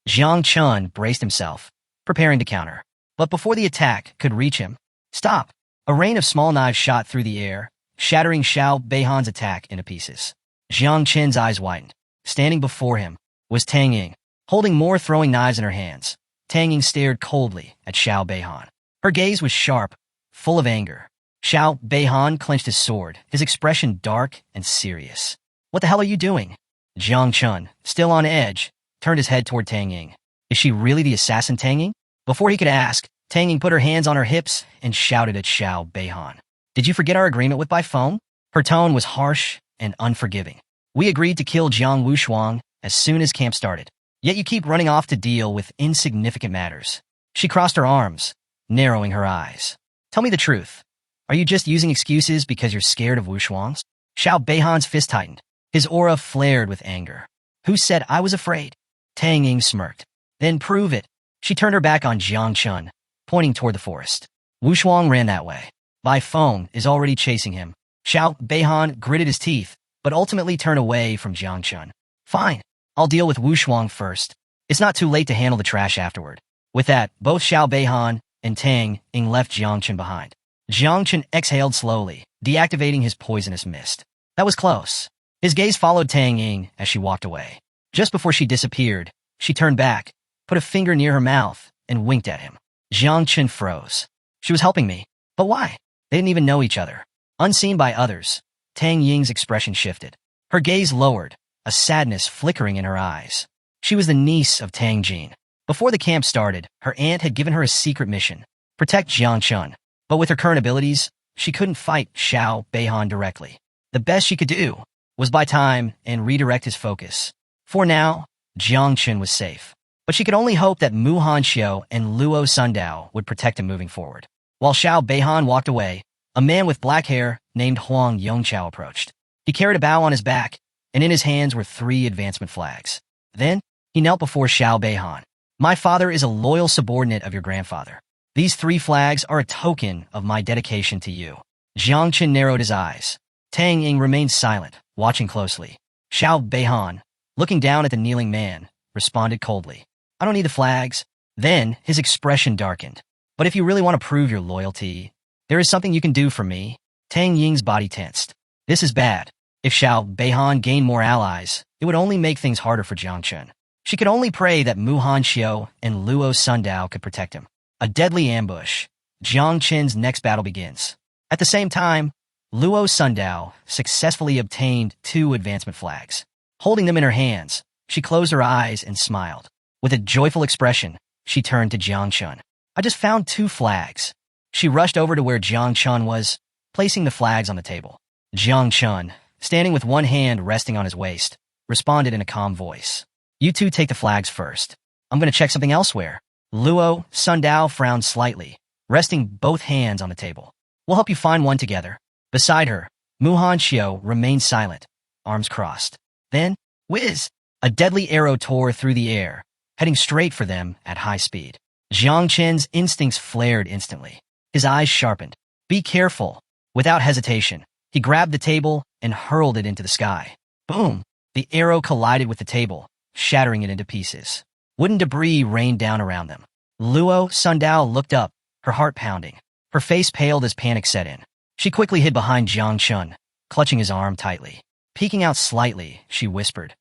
Jiang Chun braced himself, preparing to counter. But before the attack could reach him, stop! A rain of small knives shot through the air, shattering Xiao Beihan's attack into pieces. Jiang Chun's eyes widened. Standing before him was Tang Ying, holding more throwing knives in her hands. Tang Ying stared coldly at Xiao Beihan. Her gaze was sharp, full of anger. Xiao Beihan clenched his sword, his expression dark and serious. What the hell are you doing? Jiang Chun, still on edge, turned his head toward Tang Ying. Is she really the assassin Tang Ying? Before he could ask, Tang Ying put her hands on her hips and shouted at Xiao Beihan. Did you forget our agreement with by phone? Her tone was harsh and unforgiving. We agreed to kill Jiang Wushuang as soon as camp started. Yet you keep running off to deal with insignificant matters. She crossed her arms, narrowing her eyes. Tell me the truth. Are you just using excuses because you're scared of Wushuang's? Xiao Beihan's fist tightened. His aura flared with anger. Who said I was afraid? Tang Ying smirked. Then prove it. She turned her back on Jiang Chun, pointing toward the forest. Wushuang ran that way. Bai Feng is already chasing him. Xiao Beihan gritted his teeth, but ultimately turned away from Jiang Chun. Fine. I'll deal with Wushuang first. It's not too late to handle the trash afterward. With that, both Xiao Beihan and Tang Ying left Jiang Chun behind. Jiang Chun exhaled slowly, deactivating his poisonous mist. That was close. His gaze followed Tang Ying as she walked away. Just before she disappeared, she turned back, put a finger near her mouth, and winked at him. Jiang Chun froze. She was helping me. But why? They didn't even know each other. Unseen by others, Tang Ying's expression shifted. Her gaze lowered, a sadness flickering in her eyes. She was the niece of Tang Jin. Before the camp started, her aunt had given her a secret mission. Protect Jiang Chun. But with her current abilities, she couldn't fight Xiao Beihan directly. The best she could do was buy time and redirect his focus. For now, Jiang Chun was safe. But she could only hope that Muhan Xiao and Luo Sundao would protect him moving forward. While Xiao Beihan walked away, a man with black hair named Huang Yongqiao approached. He carried a bow on his back, and in his hands were 3 advancement flags. Then, he knelt before Xiao Beihan. My father is a loyal subordinate of your grandfather. These 3 flags are a token of my dedication to you. Jiang Chun narrowed his eyes. Tang Ying remained silent, watching closely. Xiao Beihan, looking down at the kneeling man, responded coldly. I don't need the flags. Then, his expression darkened. But if you really want to prove your loyalty, there is something you can do for me. Tang Ying's body tensed. This is bad. If Xiao Beihan gained more allies, it would only make things harder for Jiang Chun. She could only pray that Muhan Xiao and Luo Sundao could protect him. A deadly ambush. Jiang Chun's next battle begins. At the same time, Luo Sundao successfully obtained 2 advancement flags. Holding them in her hands, she closed her eyes and smiled. With a joyful expression, she turned to Jiang Chun. I just found 2 flags. She rushed over to where Jiang Chun was, placing the flags on the table. Jiang Chun, standing with one hand resting on his waist, responded in a calm voice. You 2 take the flags first. I'm going to check something elsewhere. Luo Sundao frowned slightly, resting both hands on the table. We'll help you find one together. Beside her, Muhan Xiao remained silent, arms crossed. Then, whiz! A deadly arrow tore through the air, heading straight for them at high speed. Jiang Chen's instincts flared instantly. His eyes sharpened. Be careful. Without hesitation, he grabbed the table and hurled it into the sky. Boom! The arrow collided with the table, shattering it into pieces. Wooden debris rained down around them. Luo Sundao looked up, her heart pounding. Her face paled as panic set in. She quickly hid behind Jiang Chun, clutching his arm tightly. Peeking out slightly, she whispered,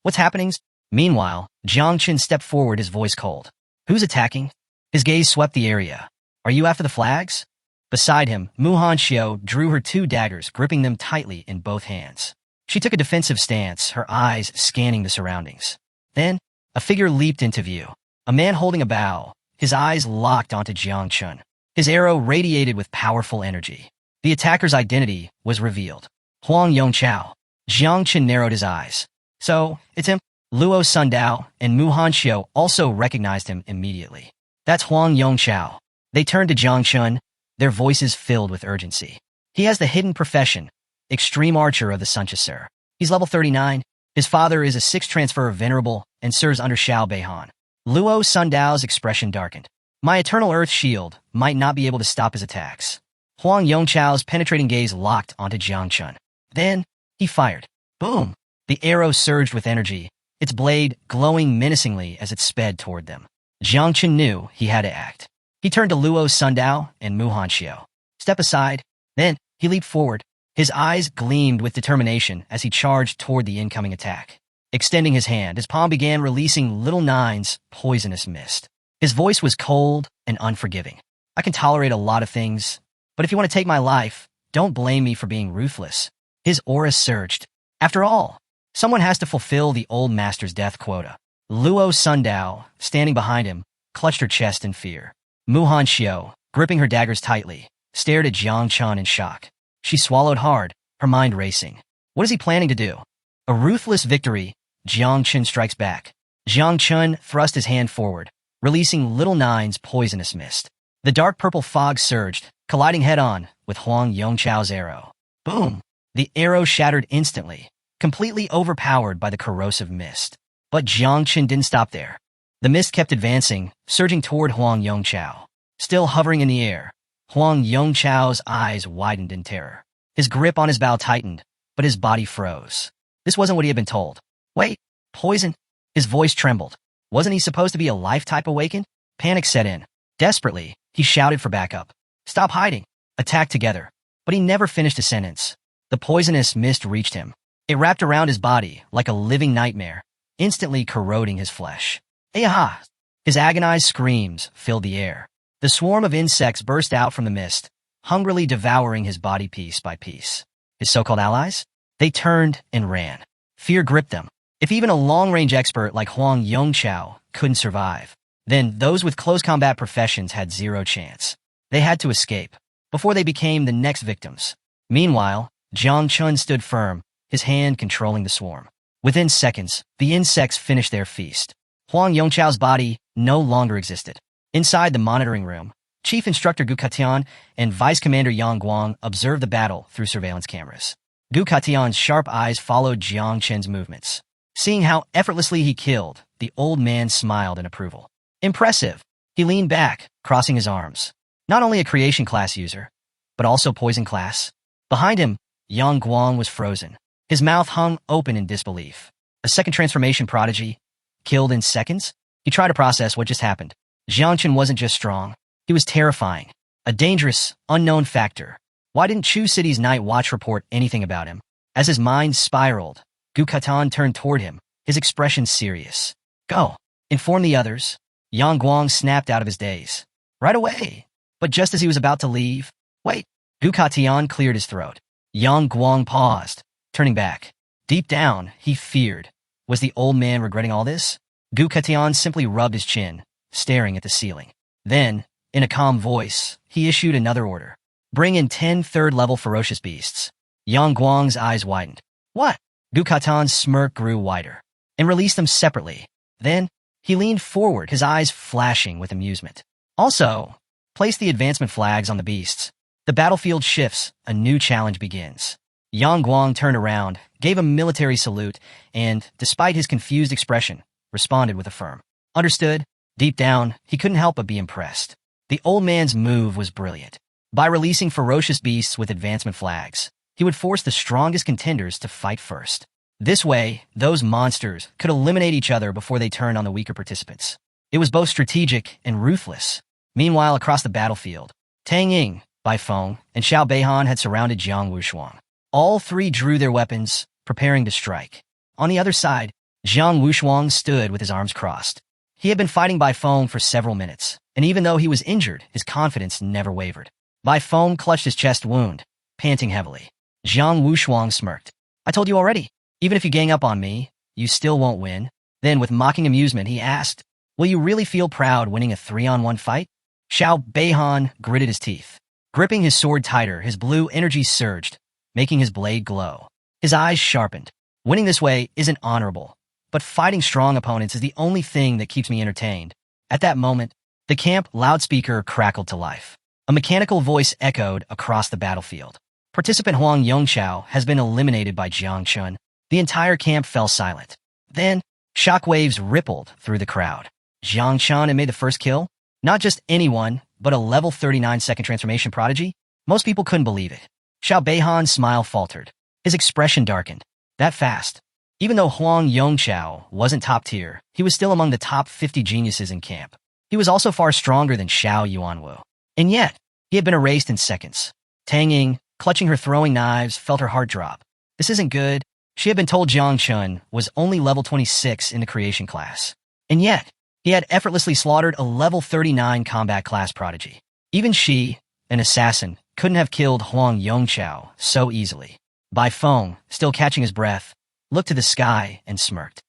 "What's happening?" Meanwhile, Jiang Chun stepped forward, his voice cold. "Who's attacking?" His gaze swept the area. "Are you after the flags?" Beside him, Muhan Xiao drew her 2 daggers, gripping them tightly in both hands. She took a defensive stance, her eyes scanning the surroundings. Then, a figure leaped into view. A man holding a bow, his eyes locked onto Jiang Chun. His arrow radiated with powerful energy. The attacker's identity was revealed. Huang Yongchao. Jiang Chun narrowed his eyes. "So, it's him?" Luo Sundao and Muhan Xiao also recognized him immediately. "That's Huang Yongchao." They turned to Jiang Chun, their voices filled with urgency. "He has the hidden profession, Extreme Archer of the Sun Chasseur. He's level 39. His father is a 6th transfer venerable and serves under Xiao Beihan." Luo Sundao's expression darkened. "My Eternal Earth Shield might not be able to stop his attacks." Huang Yongchao's penetrating gaze locked onto Jiang Chun. Then, he fired. Boom! The arrow surged with energy, its blade glowing menacingly as it sped toward them. Jiang Chun knew he had to act. He turned to Luo Sundao and Muhan Xiao. "Step aside." Then, he leaped forward. His eyes gleamed with determination as he charged toward the incoming attack. Extending his hand, his palm began releasing Little Nine's poisonous mist. His voice was cold and unforgiving. "I can tolerate a lot of things, but if you want to take my life, don't blame me for being ruthless." His aura surged. After all, someone has to fulfill the old master's death quota. Luo Sundao, standing behind him, clutched her chest in fear. Muhan Xiao, gripping her daggers tightly, stared at Jiang Chun in shock. She swallowed hard, her mind racing. What is he planning to do? A ruthless victory. Jiang Chun strikes back. Jiang Chun thrust his hand forward, releasing Little Nine's poisonous mist. The dark purple fog surged, colliding head-on with Huang Yongchao's arrow. Boom! The arrow shattered instantly, completely overpowered by the corrosive mist. But Jiang Chun didn't stop there. The mist kept advancing, surging toward Huang Yongchao. Still hovering in the air, Huang Yongchao's eyes widened in terror. His grip on his bow tightened, but his body froze. This wasn't what he had been told. "Wait, poison?" His voice trembled. Wasn't he supposed to be a life-type awakened? Panic set in. Desperately, he shouted for backup. "Stop hiding! Attack together!" But he never finished a sentence. The poisonous mist reached him. It wrapped around his body like a living nightmare, instantly corroding his flesh. "Ayaha!" His agonized screams filled the air. The swarm of insects burst out from the mist, hungrily devouring his body piece by piece. His so-called allies? They turned and ran. Fear gripped them. If even a long-range expert like Huang Yongchao couldn't survive, then those with close combat professions had zero chance. They had to escape, before they became the next victims. Meanwhile, Jiang Chun stood firm, his hand controlling the swarm. Within seconds, the insects finished their feast. Huang Yongchao's body no longer existed. Inside the monitoring room, Chief Instructor Gu Katian and Vice Commander Yang Guang observed the battle through surveillance cameras. Gu Katian's sharp eyes followed Jiang Chen's movements. Seeing how effortlessly he killed, the old man smiled in approval. Impressive. He leaned back, crossing his arms. Not only a creation class user, but also poison class. Behind him, Yang Guang was frozen. His mouth hung open in disbelief. A second transformation prodigy, killed in seconds? He tried to process what just happened. Jiang Chen wasn't just strong. He was terrifying. A dangerous, unknown factor. Why didn't Chu City's Night Watch report anything about him? As his mind spiraled, Gu Katan turned toward him, his expression serious. "Go. Inform the others." Yang Guang snapped out of his daze. "Right away." But just as he was about to leave, "Wait." Gu Katian cleared his throat. Yang Guang paused, turning back. Deep down, he feared. Was the old man regretting all this? Gu Katian simply rubbed his chin, staring at the ceiling. Then, in a calm voice, he issued another order. "Bring in 10 third-level ferocious beasts." Yang Guang's eyes widened. "What?" Gu Katan's smirk grew wider. "And release them separately." Then, he leaned forward, his eyes flashing with amusement. "Also, place the advancement flags on the beasts. The battlefield shifts, a new challenge begins." Yang Guang turned around, gave a military salute, and, despite his confused expression, responded with a firm Understood? Deep down, he couldn't help but be impressed. The old man's move was brilliant. By releasing ferocious beasts with advancement flags, he would force the strongest contenders to fight first. This way, those monsters could eliminate each other before they turned on the weaker participants. It was both strategic and ruthless. Meanwhile, across the battlefield, Tang Ying, Bai Feng, and Xiao Beihan had surrounded Jiang Wushuang. All three drew their weapons, preparing to strike. On the other side, Jiang Wushuang stood with his arms crossed. He had been fighting Bai Feng for several minutes, and even though he was injured, his confidence never wavered. Bai Feng clutched his chest wound, panting heavily. Jiang Wushuang smirked. I told you already. Even if you gang up on me, you still won't win. Then, with mocking amusement, he asked, will you really feel proud winning a 3-on-1 fight? Xiao Beihan gritted his teeth. Gripping his sword tighter, his blue energy surged, making his blade glow. His eyes sharpened. Winning this way isn't honorable, but fighting strong opponents is the only thing that keeps me entertained. At that moment, the camp loudspeaker crackled to life. A mechanical voice echoed across the battlefield. Participant Huang Yongqiao has been eliminated by Jiang Chun. The entire camp fell silent. Then, shockwaves rippled through the crowd. Jiang Chun had made the first kill? Not just anyone, but a level 39 second transformation prodigy? Most people couldn't believe it. Xiao Beihan's smile faltered. His expression darkened. That fast. Even though Huang Yongqiao wasn't top tier, he was still among the top 50 geniuses in camp. He was also far stronger than Xiao Yuanwu. And yet, he had been erased in seconds. Tang Ying, clutching her throwing knives, felt her heart drop. This isn't good. She had been told Jiang Chun was only level 26 in the creation class. And yet, he had effortlessly slaughtered a level 39 combat class prodigy. Even she, an assassin, couldn't have killed Huang Yongqiao so easily. Bai Feng, still catching his breath, looked to the sky and smirked.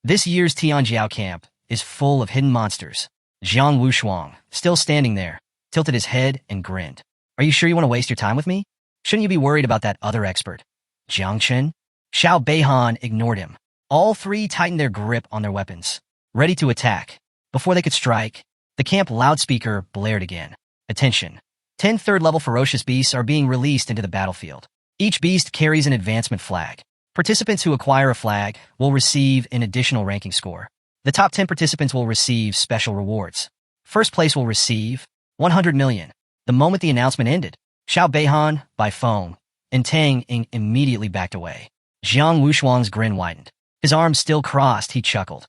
This year's Tianjiao camp is full of hidden monsters. Jiang Wushuang, still standing there, tilted his head and grinned. Are you sure you want to waste your time with me? Shouldn't you be worried about that other expert? Jiang Chen? Xiao Beihan ignored him. All three tightened their grip on their weapons, ready to attack. Before they could strike, the camp loudspeaker blared again. Attention. 10 third-level ferocious beasts are being released into the battlefield. Each beast carries an advancement flag. Participants who acquire a flag will receive an additional ranking score. The top 10 participants will receive special rewards. First place will receive 100 million. The moment the announcement ended, Xiao Beihan, Bai Feng, and Tang Ying immediately backed away. Jiang Wushuang's grin widened. His arms still crossed, he chuckled.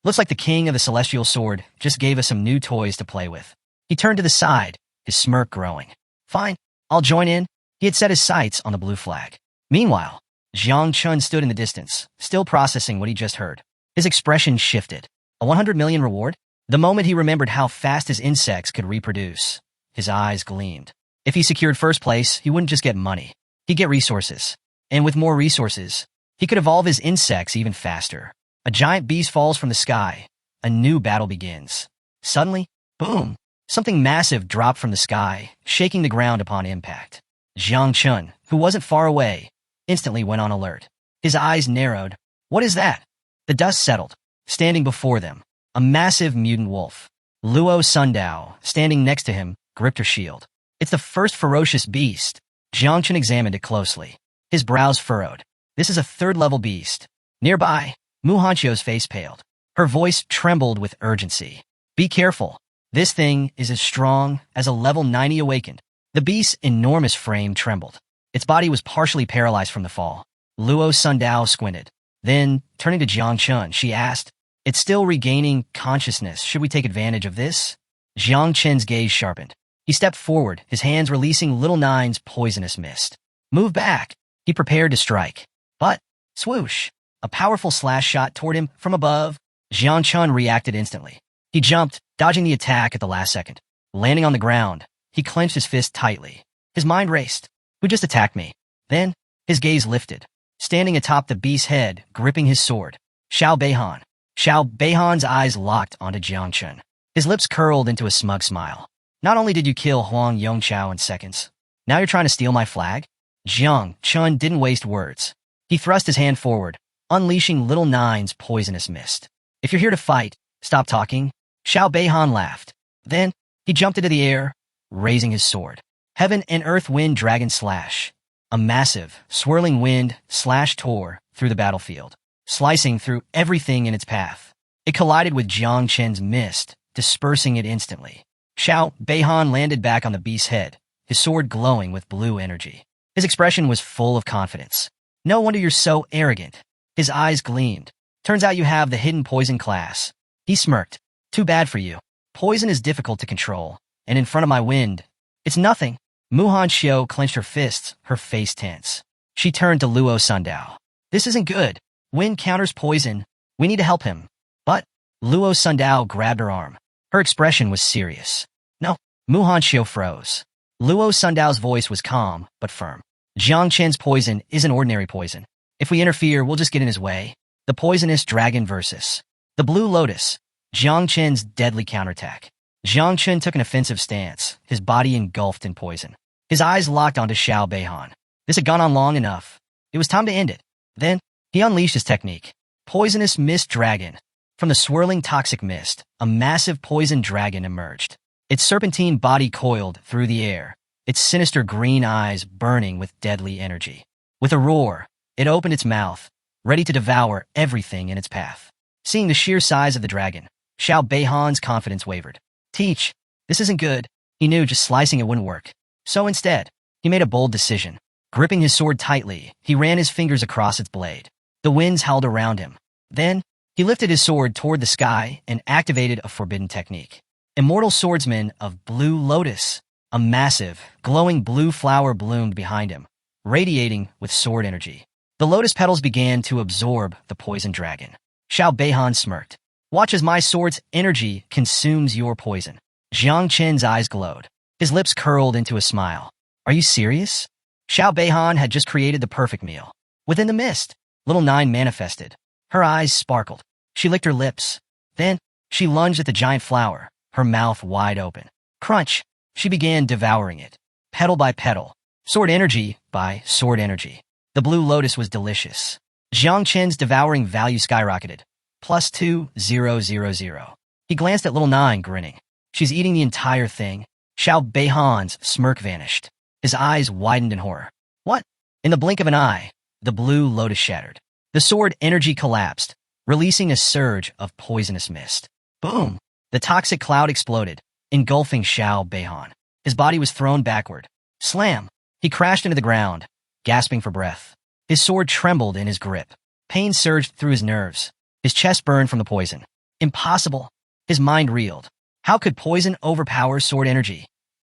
Looks like the king of the celestial sword just gave us some new toys to play with. He turned to the side, his smirk growing. Fine, I'll join in. He had set his sights on the blue flag. Meanwhile, Jiang Chun stood in the distance, still processing what he just heard. His expression shifted. A 100 million reward? The moment he remembered how fast his insects could reproduce, his eyes gleamed. If he secured first place, he wouldn't just get money. He'd get resources. And with more resources, he could evolve his insects even faster. A giant beast falls from the sky. A new battle begins. Suddenly, boom! Something massive dropped from the sky, shaking the ground upon impact. Jiang Chun, who wasn't far away, instantly went on alert. His eyes narrowed. What is that? The dust settled. Standing before them, a massive mutant wolf. Luo Sundao, standing next to him, gripped her shield. It's the first ferocious beast. Jiang Chun examined it closely. His brows furrowed. This is a third-level beast. Nearby, Mu Hanchio's face paled. Her voice trembled with urgency. Be careful. This thing is as strong as a level 90 awakened. The beast's enormous frame trembled. Its body was partially paralyzed from the fall. Luo Sundao squinted. Then, turning to Jiang Chun, she asked, it's still regaining consciousness. Should we take advantage of this? Jiang Chen's gaze sharpened. He stepped forward, his hands releasing Little Nine's poisonous mist. Move back. He prepared to strike. But, swoosh! A powerful slash shot toward him from above. Jiang Chun reacted instantly. He jumped, dodging the attack at the last second. Landing on the ground, he clenched his fist tightly. His mind raced. Who just attacked me? Then, his gaze lifted. Standing atop the beast's head, gripping his sword. Xiao Beihan. Xiao Beihan's eyes locked onto Jiang Chun. His lips curled into a smug smile. Not only did you kill Huang Yongqiao in seconds, now you're trying to steal my flag? Jiang Chun didn't waste words. He thrust his hand forward, unleashing Little Nine's poisonous mist. If you're here to fight, stop talking. Xiao Beihan laughed. Then, he jumped into the air, raising his sword. Heaven and Earth Wind Dragon Slash. A massive, swirling wind slash tore through the battlefield, slicing through everything in its path. It collided with Jiang Chen's mist, dispersing it instantly. Xiao Beihan landed back on the beast's head, his sword glowing with blue energy. His expression was full of confidence. No wonder you're so arrogant. His eyes gleamed. Turns out you have the hidden poison class. He smirked. Too bad for you. Poison is difficult to control, and in front of my wind, it's nothing. Muhan Xiao clenched her fists, her face tense. She turned to Luo Sundao. This isn't good. Wind counters poison. We need to help him. But Luo Sundao grabbed her arm. Her expression was serious. No. Muhan Xiao froze. Luo Sundao's voice was calm, but firm. Jiang Chen's poison isn't ordinary poison. If we interfere, we'll just get in his way. The poisonous dragon versus the blue lotus. Jiang Chen's deadly counterattack. Jiang Chen took an offensive stance, his body engulfed in poison. His eyes locked onto Xiao Beihan. This had gone on long enough. It was time to end it. Then, he unleashed his technique. Poisonous Mist Dragon. From the swirling toxic mist, a massive poison dragon emerged. Its serpentine body coiled through the air, its sinister green eyes burning with deadly energy. With a roar, it opened its mouth, ready to devour everything in its path. Seeing the sheer size of the dragon, Xiao Beihan's confidence wavered. Teach, this isn't good. He knew just slicing it wouldn't work. So instead, he made a bold decision. Gripping his sword tightly, he ran his fingers across its blade. The winds howled around him. Then, he lifted his sword toward the sky and activated a forbidden technique. Immortal Swordsman of Blue Lotus. A massive, glowing blue flower bloomed behind him, radiating with sword energy. The lotus petals began to absorb the poison dragon. Xiao Beihan smirked. Watch as my sword's energy consumes your poison. Jiang Chen's eyes glowed. His lips curled into a smile. Are you serious? Xiao Beihan had just created the perfect meal. Within the mist, Little Nine manifested. Her eyes sparkled. She licked her lips. Then, she lunged at the giant flower, her mouth wide open. Crunch! She began devouring it, petal by petal, sword energy by sword energy. The blue lotus was delicious. Jiang Chen's devouring value skyrocketed. +2000. He glanced at Little Nine, grinning. She's eating the entire thing. Xiao Beihan's smirk vanished. His eyes widened in horror. What? In the blink of an eye, the blue lotus shattered. The sword energy collapsed, releasing a surge of poisonous mist. Boom! The toxic cloud exploded, engulfing Xiao Beihan. His body was thrown backward. Slam! He crashed into the ground, gasping for breath. His sword trembled in his grip. Pain surged through his nerves. His chest burned from the poison. Impossible! His mind reeled. How could poison overpower sword energy?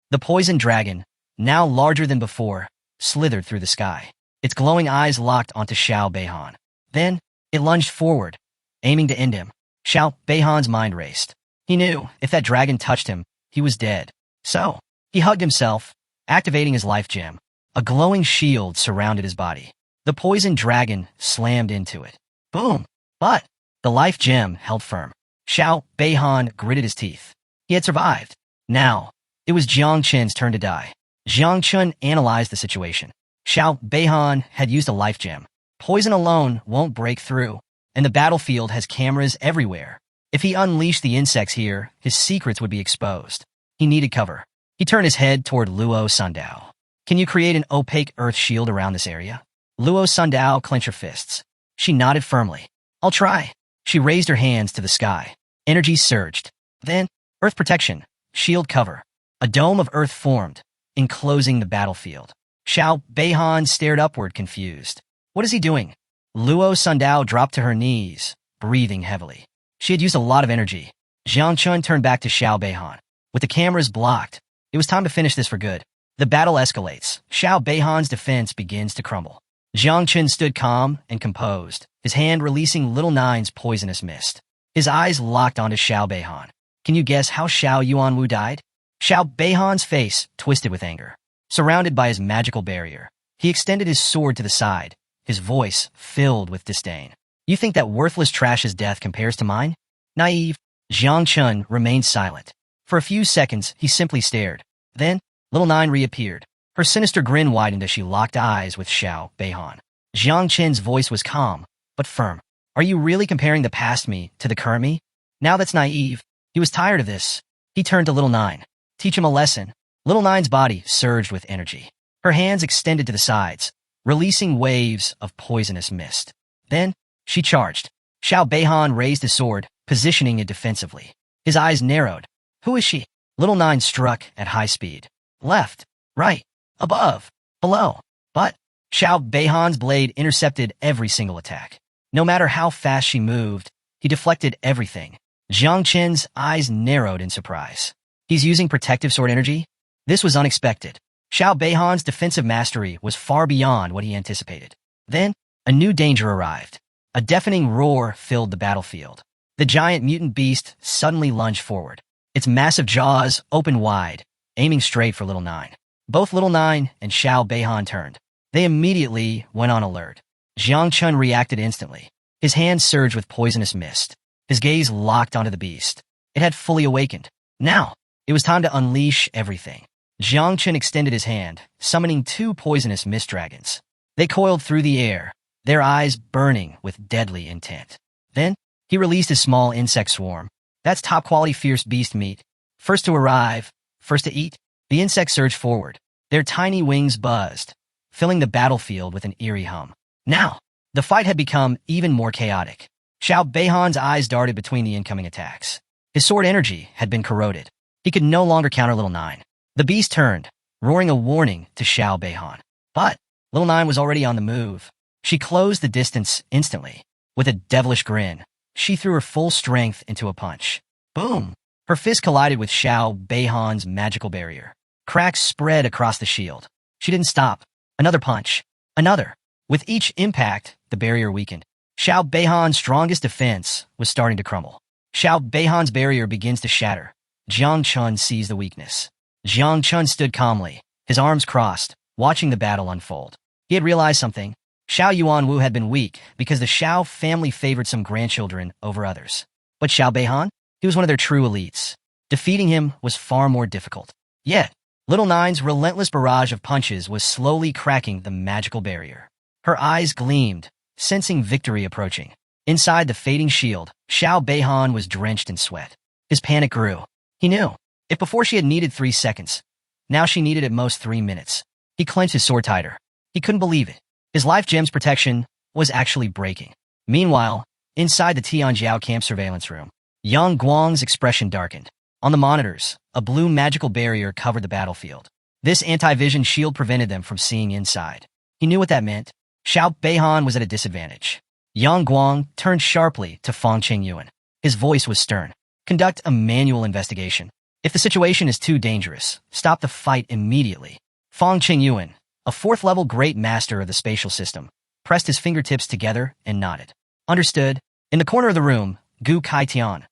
The poison dragon, now larger than before, slithered through the sky. Its glowing eyes locked onto Xiao Beihan. Then, it lunged forward, aiming to end him. Xiao Beihan's mind raced. He knew, if that dragon touched him, he was dead. So, he hugged himself, activating his life gem. A glowing shield surrounded his body. The poison dragon slammed into it. Boom! But, the life gem held firm. Xiao Beihan gritted his teeth. He had survived. Now, it was Jiang Chen's turn to die. Jiang Chen analyzed the situation. Xiao Beihan had used a life gem. Poison alone won't break through, and the battlefield has cameras everywhere. If he unleashed the insects here, his secrets would be exposed. He needed cover. He turned his head toward Luo Sundao. Can you create an opaque earth shield around this area? Luo Sundao clenched her fists. She nodded firmly. I'll try. She raised her hands to the sky. Energy surged. Then, earth protection, shield cover. A dome of earth formed, enclosing the battlefield. Xiao Beihan stared upward, confused. What is he doing? Luo Sundao dropped to her knees, breathing heavily. She had used a lot of energy. Jiang Chun turned back to Xiao Beihan. With the cameras blocked, it was time to finish this for good. The battle escalates. Xiao Beihan's defense begins to crumble. Jiang Chun stood calm and composed, his hand releasing Little Nine's poisonous mist. His eyes locked onto Xiao Beihan. Can you guess how Xiao Yuanwu died? Xiao Beihan's face twisted with anger. Surrounded by his magical barrier, he extended his sword to the side, his voice filled with disdain. You think that worthless trash's death compares to mine? Naive. Jiang Chun remained silent. For a few seconds, he simply stared. Then, Little Nine reappeared. Her sinister grin widened as she locked eyes with Xiao Beihan. Jiang Chen's voice was calm, but firm. Are you really comparing the past me to the current me? Now that's naive. He was tired of this. He turned to Little Nine. Teach him a lesson. Little Nine's body surged with energy. Her hands extended to the sides, releasing waves of poisonous mist. Then, she charged. Xiao Beihan raised his sword, positioning it defensively. His eyes narrowed. Who is she? Little Nine struck at high speed. Left, right, above, below. But Xiao Beihan's blade intercepted every single attack. No matter how fast she moved, he deflected everything. Jiang Qin's eyes narrowed in surprise. He's using protective sword energy? This was unexpected. Xiao Beihan's defensive mastery was far beyond what he anticipated. Then, a new danger arrived. A deafening roar filled the battlefield. The giant mutant beast suddenly lunged forward. Its massive jaws opened wide, aiming straight for Little Nine. Both Little Nine and Xiao Beihan turned. They immediately went on alert. Jiang Chun reacted instantly. His hands surged with poisonous mist. His gaze locked onto the beast. It had fully awakened. Now, it was time to unleash everything. Jiang Chun extended his hand, summoning two poisonous mist dragons. They coiled through the air, their eyes burning with deadly intent. Then, he released his small insect swarm. That's top-quality fierce beast meat. First to arrive, first to eat. The insects surged forward. Their tiny wings buzzed, filling the battlefield with an eerie hum. Now, the fight had become even more chaotic. Xiao Beihan's eyes darted between the incoming attacks. His sword energy had been corroded. He could no longer counter Little Nine. The beast turned, roaring a warning to Xiao Beihan. But Little Nine was already on the move. She closed the distance instantly. With a devilish grin, she threw her full strength into a punch. Boom! Her fist collided with Xiao Beihan's magical barrier. Cracks spread across the shield. She didn't stop. Another punch. Another. With each impact, the barrier weakened. Xiao Beihan's strongest defense was starting to crumble. Xiao Beihan's barrier begins to shatter. Jiang Chun sees the weakness. Jiang Chun stood calmly, his arms crossed, watching the battle unfold. He had realized something. Xiao Yuanwu had been weak because the Xiao family favored some grandchildren over others. But Xiao Beihan? He was one of their true elites. Defeating him was far more difficult. Yet, Little Nine's relentless barrage of punches was slowly cracking the magical barrier. Her eyes gleamed, sensing victory approaching. Inside the fading shield, Xiao Beihan was drenched in sweat. His panic grew. He knew. If before she had needed 3 seconds, now she needed at most 3 minutes. He clenched his sword tighter. He couldn't believe it. His life gem's protection was actually breaking. Meanwhile, inside the Tianjiao camp surveillance room, Yang Guang's expression darkened. On the monitors, a blue magical barrier covered the battlefield. This anti-vision shield prevented them from seeing inside. He knew what that meant. Xiao Beihan was at a disadvantage. Yang Guang turned sharply to Fang Qingyuan. His voice was stern. Conduct a manual investigation. If the situation is too dangerous, stop the fight immediately. Fang Qingyuan, a 4th-level great master of the spatial system, pressed his fingertips together and nodded. Understood. In the corner of the room, Gu Kaitian,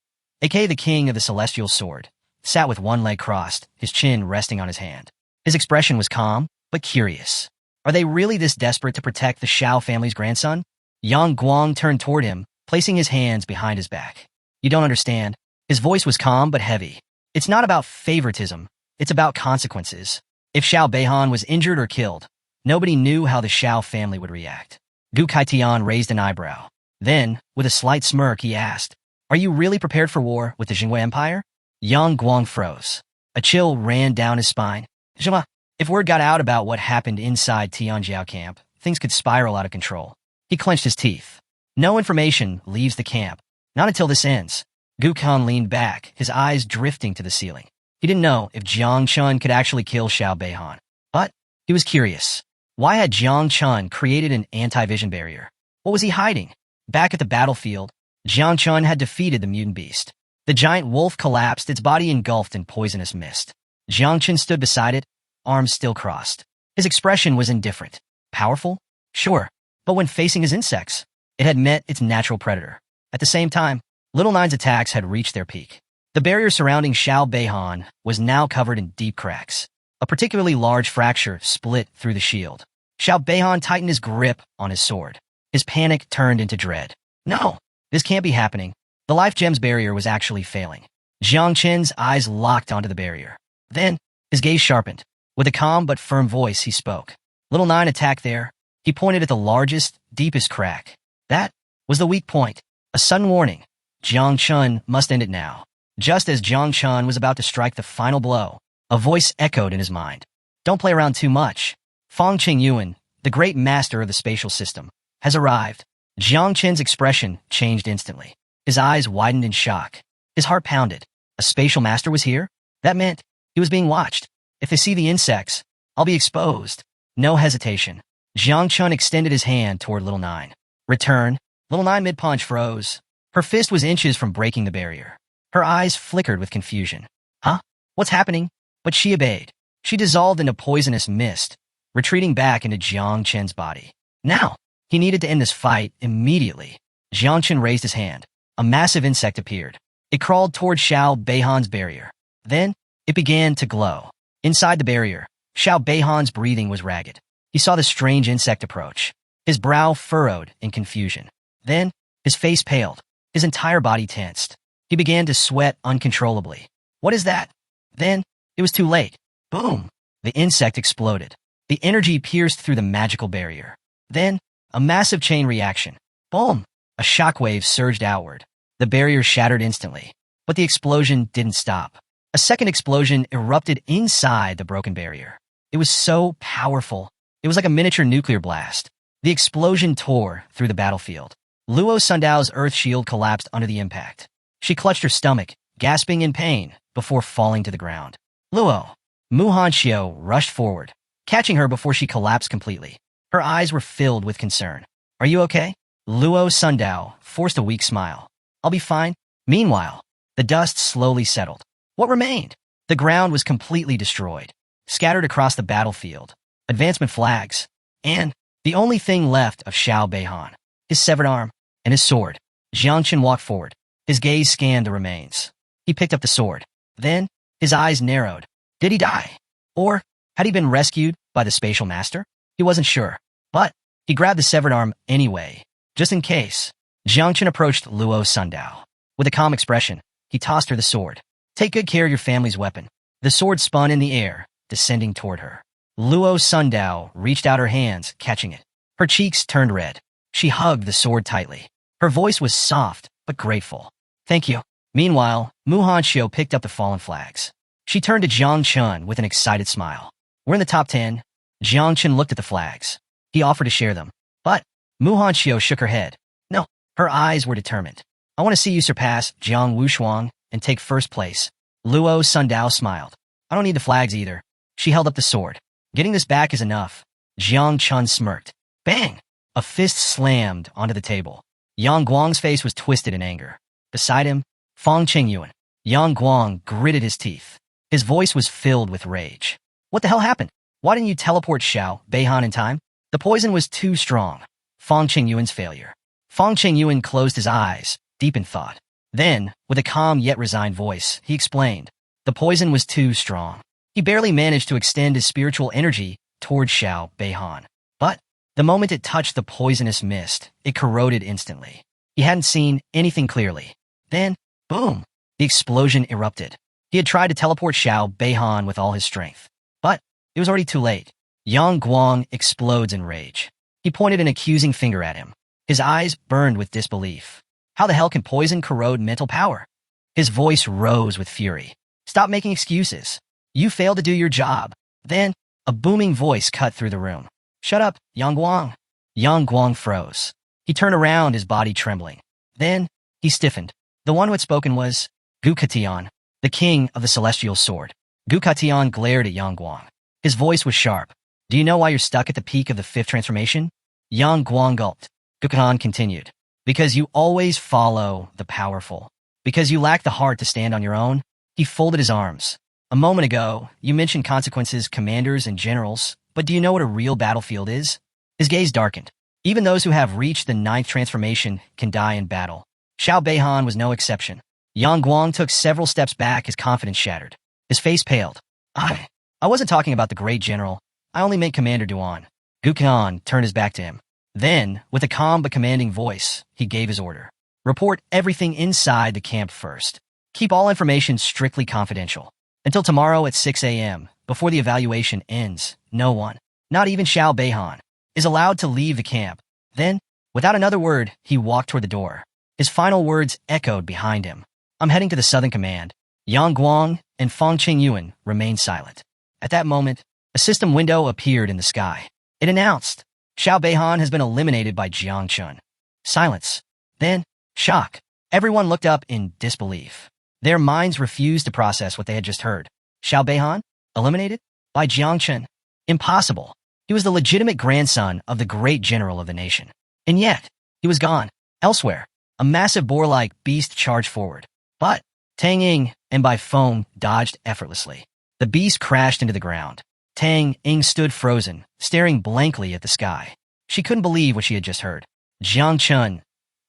aka the king of the celestial sword, sat with one leg crossed, his chin resting on his hand. His expression was calm, but curious. Are they really this desperate to protect the Xiao family's grandson? Yang Guang turned toward him, placing his hands behind his back. You don't understand. His voice was calm but heavy. It's not about favoritism. It's about consequences. If Xiao Beihan was injured or killed, nobody knew how the Xiao family would react. Gu Kaitian raised an eyebrow. Then, with a slight smirk, he asked, Are you really prepared for war with the Jingwei Empire? Yang Guang froze. A chill ran down his spine. Zhima, if word got out about what happened inside Tianjiao camp, things could spiral out of control. He clenched his teeth. No information leaves the camp. Not until this ends. Gu Kan leaned back, his eyes drifting to the ceiling. He didn't know if Jiang Chun could actually kill Xiao Beihan. But he was curious. Why had Jiang Chun created an anti-vision barrier? What was he hiding? Back at the battlefield, Jiang Chun had defeated the mutant beast. The giant wolf collapsed, its body engulfed in poisonous mist. Jiang Chun stood beside it, arms still crossed. His expression was indifferent. Powerful? Sure. But when facing his insects, it had met its natural predator. At the same time, Little Nine's attacks had reached their peak. The barrier surrounding Xiao Beihan was now covered in deep cracks. A particularly large fracture split through the shield. Xiao Beihan tightened his grip on his sword. His panic turned into dread. No, this can't be happening. The life gem's barrier was actually failing. Jiang Qin's eyes locked onto the barrier. Then, his gaze sharpened. With a calm but firm voice, he spoke. Little Nine attacked there. He pointed at the largest, deepest crack. That was the weak point. A sudden warning. Jiang Chun must end it now. Just as Jiang Chun was about to strike the final blow, a voice echoed in his mind. Don't play around too much. Fang Qingyuan, the great master of the spatial system, has arrived. Jiang Qin's expression changed instantly. His eyes widened in shock. His heart pounded. A spatial master was here? That meant he was being watched. If they see the insects, I'll be exposed. No hesitation. Jiang Chun extended his hand toward Little Nine. Return. Little Nine mid-punch froze. Her fist was inches from breaking the barrier. Her eyes flickered with confusion. Huh? What's happening? But she obeyed. She dissolved into poisonous mist, retreating back into Jiang Chen's body. Now, he needed to end this fight immediately. Jiang Chen raised his hand. A massive insect appeared. It crawled toward Xiao Beihan's barrier. Then, it began to glow. Inside the barrier, Xiao Beihan's breathing was ragged. He saw the strange insect approach. His brow furrowed in confusion. Then, his face paled. His entire body tensed. He began to sweat uncontrollably. What is that? Then, it was too late. Boom! The insect exploded. The energy pierced through the magical barrier. Then, a massive chain reaction. Boom! A shockwave surged outward. The barrier shattered instantly. But the explosion didn't stop. A second explosion erupted inside the broken barrier. It was so powerful. It was like a miniature nuclear blast. The explosion tore through the battlefield. Luo Sundao's earth shield collapsed under the impact. She clutched her stomach, gasping in pain, before falling to the ground. Luo! Mu Hanxiu rushed forward, catching her before she collapsed completely. Her eyes were filled with concern. Are you okay? Luo Sundao forced a weak smile. I'll be fine. Meanwhile, the dust slowly settled. What remained? The ground was completely destroyed, scattered across the battlefield, advancement flags, and the only thing left of Xiao Beihan, his severed arm, and his sword. Jiang Chen walked forward. His gaze scanned the remains. He picked up the sword. Then, his eyes narrowed. Did he die? Or had he been rescued by the spatial master? He wasn't sure. But he grabbed the severed arm anyway, just in case. Jiang Chen approached Luo Sundao. With a calm expression, he tossed her the sword. Take good care of your family's weapon. The sword spun in the air, descending toward her. Luo Sundao reached out her hands, catching it. Her cheeks turned red. She hugged the sword tightly. Her voice was soft, but grateful. Thank you. Meanwhile, Mu Hanxiu picked up the fallen flags. She turned to Jiang Chun with an excited smile. We're in the top 10. Jiang Chun looked at the flags. He offered to share them. But Mu Hanxiu shook her head. No, her eyes were determined. I want to see you surpass Jiang Wushuang and take first place. Luo Sundao smiled. I don't need the flags either. She held up the sword. Getting this back is enough. Jiang Chun smirked. Bang! A fist slammed onto the table. Yang Guang's face was twisted in anger. Beside him, Fang Qingyuan. Yang Guang gritted his teeth. His voice was filled with rage. What the hell happened? Why didn't you teleport Xiao Beihan in time? The poison was too strong. Fang Qingyuan's failure. Fang Qingyuan closed his eyes, deep in thought. Then, with a calm yet resigned voice, he explained. The poison was too strong. He barely managed to extend his spiritual energy toward Xiao Beihan. But the moment it touched the poisonous mist, it corroded instantly. He hadn't seen anything clearly. Then, boom, the explosion erupted. He had tried to teleport Xiao Beihan with all his strength. But it was already too late. Yang Guang explodes in rage. He pointed an accusing finger at him. His eyes burned with disbelief. How the hell can poison corrode mental power? His voice rose with fury. Stop making excuses. You failed to do your job. Then, a booming voice cut through the room. Shut up, Yang Guang. Yang Guang froze. He turned around, his body trembling. Then, he stiffened. The one who had spoken was Gu Katian, the king of the celestial sword. Gu Katian glared at Yang Guang. His voice was sharp. Do you know why you're stuck at the peak of the fifth transformation? Yang Guang gulped. Gu Katian continued. Because you always follow the powerful. Because you lack the heart to stand on your own. He folded his arms. A moment ago, you mentioned consequences, commanders, and generals, but do you know what a real battlefield is? His gaze darkened. Even those who have reached the ninth transformation can die in battle. Xiao Beihan was no exception. Yang Guang took several steps back, his confidence shattered. His face paled. I wasn't talking about the great general. I only meant Commander Duan. Gu Khan turned his back to him. Then, with a calm but commanding voice, he gave his order. Report everything inside the camp first. Keep all information strictly confidential. Until tomorrow at 6 a.m., before the evaluation ends, no one, not even Xiao Beihan, is allowed to leave the camp. Then, without another word, he walked toward the door. His final words echoed behind him. I'm heading to the Southern Command. Yang Guang and Fang Qingyuan remained silent. At that moment, a system window appeared in the sky. It announced, Xiao Beihan has been eliminated by Jiang Chun. Silence. Then, shock. Everyone looked up in disbelief. Their minds refused to process what they had just heard. Xiao Beihan? Eliminated? By Jiang Chen? Impossible. He was the legitimate grandson of the great general of the nation. And yet, he was gone. Elsewhere, a massive boar-like beast charged forward. But Tang Ying and Bai Feng dodged effortlessly. The beast crashed into the ground. Tang Ying stood frozen, staring blankly at the sky. She couldn't believe what she had just heard. Jiang Chen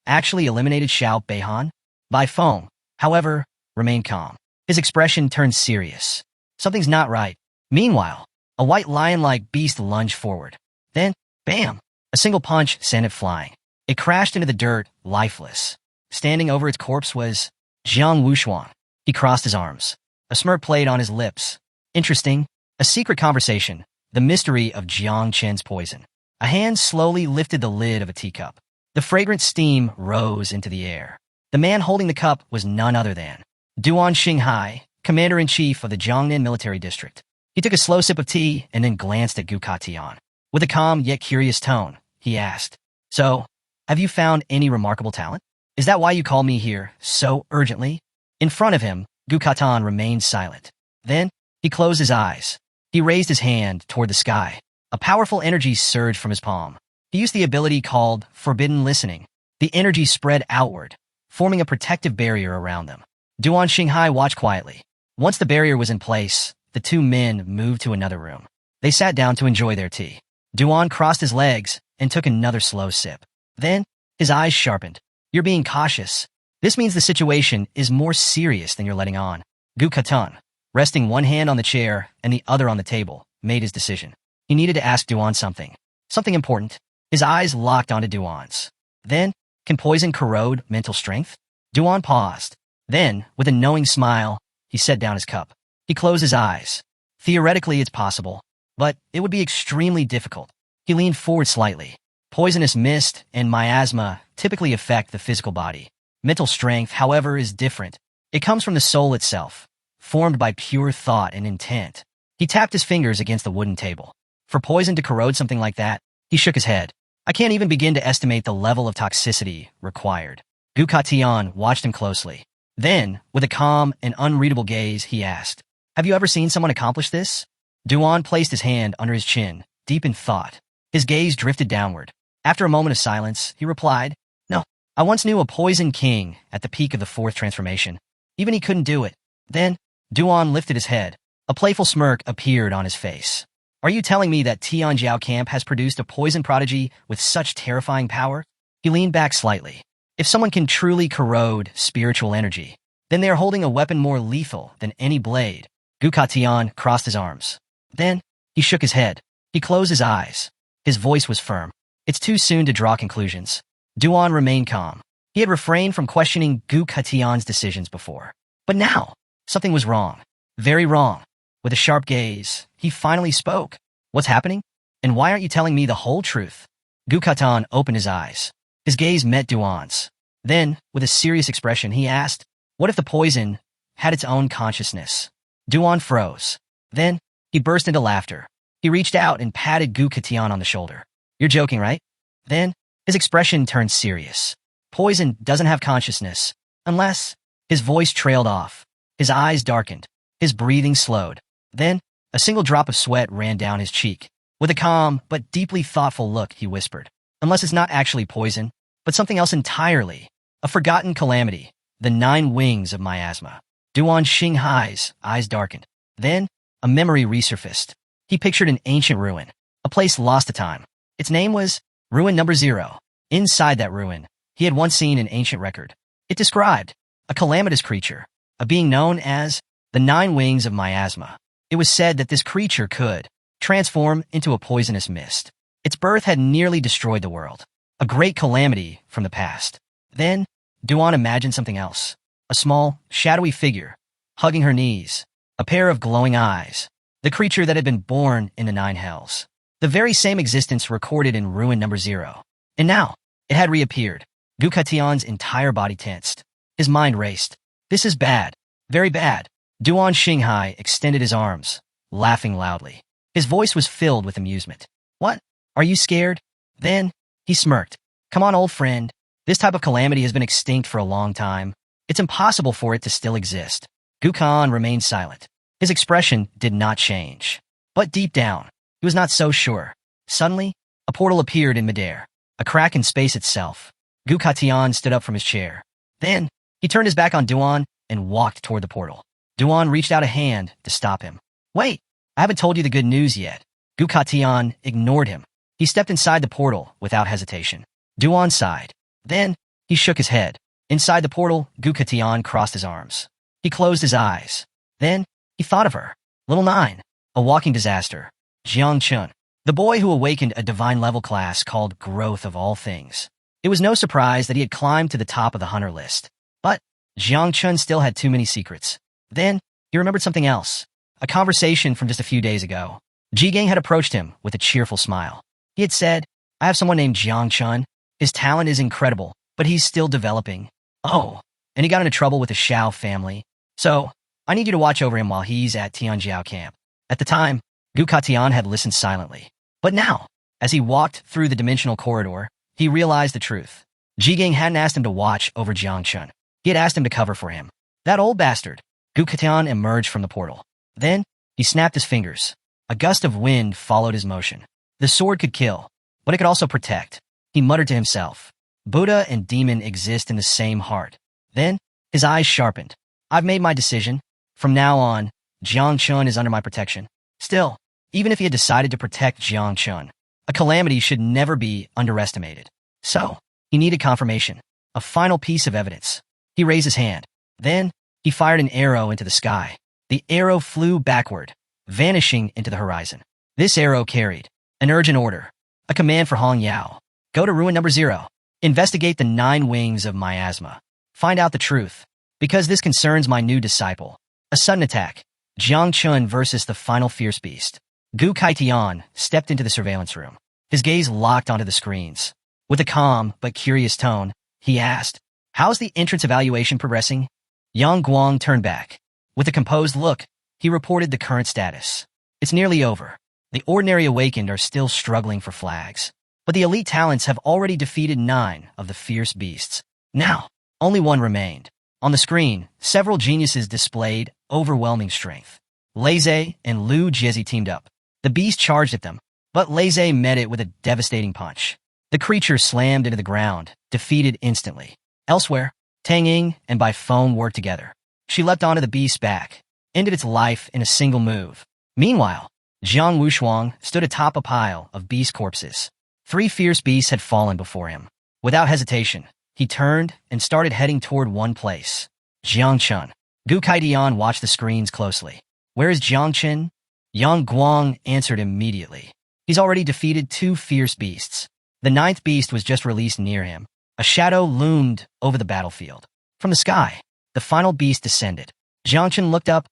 actually eliminated Xiao Beihan? Bai Feng, however, remained calm. His expression turned serious. Something's not right. Meanwhile, a white lion-like beast lunged forward. Then, bam! A single punch sent it flying. It crashed into the dirt, lifeless. Standing over its corpse was Jiang Wushuan. He crossed his arms. A smirk played on his lips. Interesting. A secret conversation. The mystery of Jiang Chen's poison. A hand slowly lifted the lid of a teacup. The fragrant steam rose into the air. The man holding the cup was none other than Duan Xinghai, commander-in-chief of the Jiangnan military district. He took a slow sip of tea and then glanced at Gu Katian. With a calm yet curious tone, he asked, "So, have you found any remarkable talent? Is that why you called me here so urgently?" In front of him, Gu Katan remained silent. Then, he closed his eyes. He raised his hand toward the sky. A powerful energy surged from his palm. He used the ability called Forbidden Listening. The energy spread outward, forming a protective barrier around them. Duan Xinghai watched quietly. Once the barrier was in place, the two men moved to another room. They sat down to enjoy their tea. Duan crossed his legs and took another slow sip. Then, his eyes sharpened. "You're being cautious. This means the situation is more serious than you're letting on." Gu Katan, resting one hand on the chair and the other on the table, made his decision. He needed to ask Duan something. Something important. His eyes locked onto Duan's. Then, can poison corrode mental strength? Duan paused. Then, with a knowing smile, he set down his cup. He closed his eyes. Theoretically, it's possible, but it would be extremely difficult. He leaned forward slightly. Poisonous mist and miasma typically affect the physical body. Mental strength, however, is different. It comes from the soul itself, formed by pure thought and intent. He tapped his fingers against the wooden table. For poison to corrode something like that, he shook his head. I can't even begin to estimate the level of toxicity required. Gu Katian watched him closely. Then, with a calm and unreadable gaze, he asked, "Have you ever seen someone accomplish this?" Duan placed his hand under his chin, deep in thought. His gaze drifted downward. After a moment of silence, he replied, "No, I once knew a poison king at the peak of the fourth transformation. Even he couldn't do it." Then, Duan lifted his head. A playful smirk appeared on his face. "Are you telling me that Tianjiao camp has produced a poison prodigy with such terrifying power?" He leaned back slightly. If someone can truly corrode spiritual energy, then they are holding a weapon more lethal than any blade. Gu Katian crossed his arms. Then, he shook his head. He closed his eyes. His voice was firm. It's too soon to draw conclusions. Duan remained calm. He had refrained from questioning Gu Katian's decisions before. But now, something was wrong. Very wrong. With a sharp gaze, he finally spoke. "What's happening? And why aren't you telling me the whole truth?" Gu Katan opened his eyes. His gaze met Duan's. Then, with a serious expression, he asked, "What if the poison had its own consciousness?" Duan froze. Then, he burst into laughter. He reached out and patted Gu Katian on the shoulder. "You're joking, right?" Then, his expression turned serious. "Poison doesn't have consciousness, unless—" His voice trailed off. His eyes darkened. His breathing slowed. Then, a single drop of sweat ran down his cheek. With a calm but deeply thoughtful look, he whispered, "Unless it's not actually poison, but something else entirely. A forgotten calamity. The 9 wings of miasma." Duan Xinghai's eyes darkened. Then, a memory resurfaced. He pictured an ancient ruin, a place lost to time. Its name was Ruin Number 0. Inside that ruin, he had once seen an ancient record. It described a calamitous creature, a being known as the 9 wings of miasma. It was said that this creature could transform into a poisonous mist. Its birth had nearly destroyed the world. A great calamity from the past. Then, Duan imagined something else. A small, shadowy figure, hugging her knees. A pair of glowing eyes. The creature that had been born in the 9 hells. The very same existence recorded in Ruin Number 0. And now, it had reappeared. Gu Katian's entire body tensed. His mind raced. This is bad. Very bad. Duan Xinghai extended his arms, laughing loudly. His voice was filled with amusement. "What? Are you scared?" Then, he smirked. "Come on, old friend. This type of calamity has been extinct for a long time. It's impossible for it to still exist. Gukan remained silent. His expression did not change. But deep down, he was not so sure. Suddenly, a portal appeared in midair, a crack in space itself. Gukatian stood up from his chair. Then, he turned his back on Duan and walked toward the portal. Duan reached out a hand to stop him. Wait, I haven't told you the good news yet. Gukatian ignored him. He stepped inside the portal without hesitation. Duan sighed. Then, he shook his head. Inside the portal, Gukatian crossed his arms. He closed his eyes. Then, he thought of her. Little Nine, a walking disaster. Jiang Chun, the boy who awakened a divine-level class called Growth of All Things. It was no surprise that he had climbed to the top of the hunter list. But Jiang Chun still had too many secrets. Then, he remembered something else. A conversation from just a few days ago. Jigang had approached him with a cheerful smile. He had said, I have someone named Jiang Chun. His talent is incredible, but he's still developing. Oh, and he got into trouble with the Xiao family. So, I need you to watch over him while he's at Tianjiao camp. At the time, Gukatian had listened silently. But now, as he walked through the dimensional corridor, he realized the truth. Jigang hadn't asked him to watch over Jiang Chun. He had asked him to cover for him. That old bastard. Gukatian emerged from the portal. Then, he snapped his fingers. A gust of wind followed his motion. The sword could kill, but it could also protect. He muttered to himself. Buddha and demon exist in the same heart. Then, his eyes sharpened. I've made my decision. From now on, Jiang Chun is under my protection. Still, even if he had decided to protect Jiang Chun, a calamity should never be underestimated. So, he needed confirmation. A final piece of evidence. He raised his hand. Then, he fired an arrow into the sky. The arrow flew backward, vanishing into the horizon. This arrow carried an urgent order, a command for Hong Yao. Go to ruin number 0. Investigate the 9 wings of miasma. Find out the truth, because this concerns my new disciple. A sudden attack. Jiang Chun versus the final fierce beast. Gu Kaitian stepped into the surveillance room. His gaze locked onto the screens. With a calm but curious tone, he asked, How's the entrance evaluation progressing? Yang Guang turned back. With a composed look, he reported the current status. It's nearly over. The ordinary awakened are still struggling for flags. But the elite talents have already defeated 9 of the fierce beasts. Now, only 1 remained. On the screen, several geniuses displayed overwhelming strength. Laze and Lu Jiezi teamed up. The beast charged at them, but Laze met it with a devastating punch. The creature slammed into the ground, defeated instantly. Elsewhere, Tang Ying and Bai Feng worked together. She leapt onto the beast's back, ended its life in a single move. Meanwhile, Jiang Wushuang stood atop a pile of beast corpses. 3 fierce beasts had fallen before him. Without hesitation, he turned and started heading toward one place. Jiang Chun. Gu Kaidian watched the screens closely. Where is Jiang Chun? Yang Guang answered immediately. He's already defeated 2 fierce beasts. The 9th beast was just released near him. A shadow loomed over the battlefield. From the sky, the final beast descended. Jiang Chun looked up,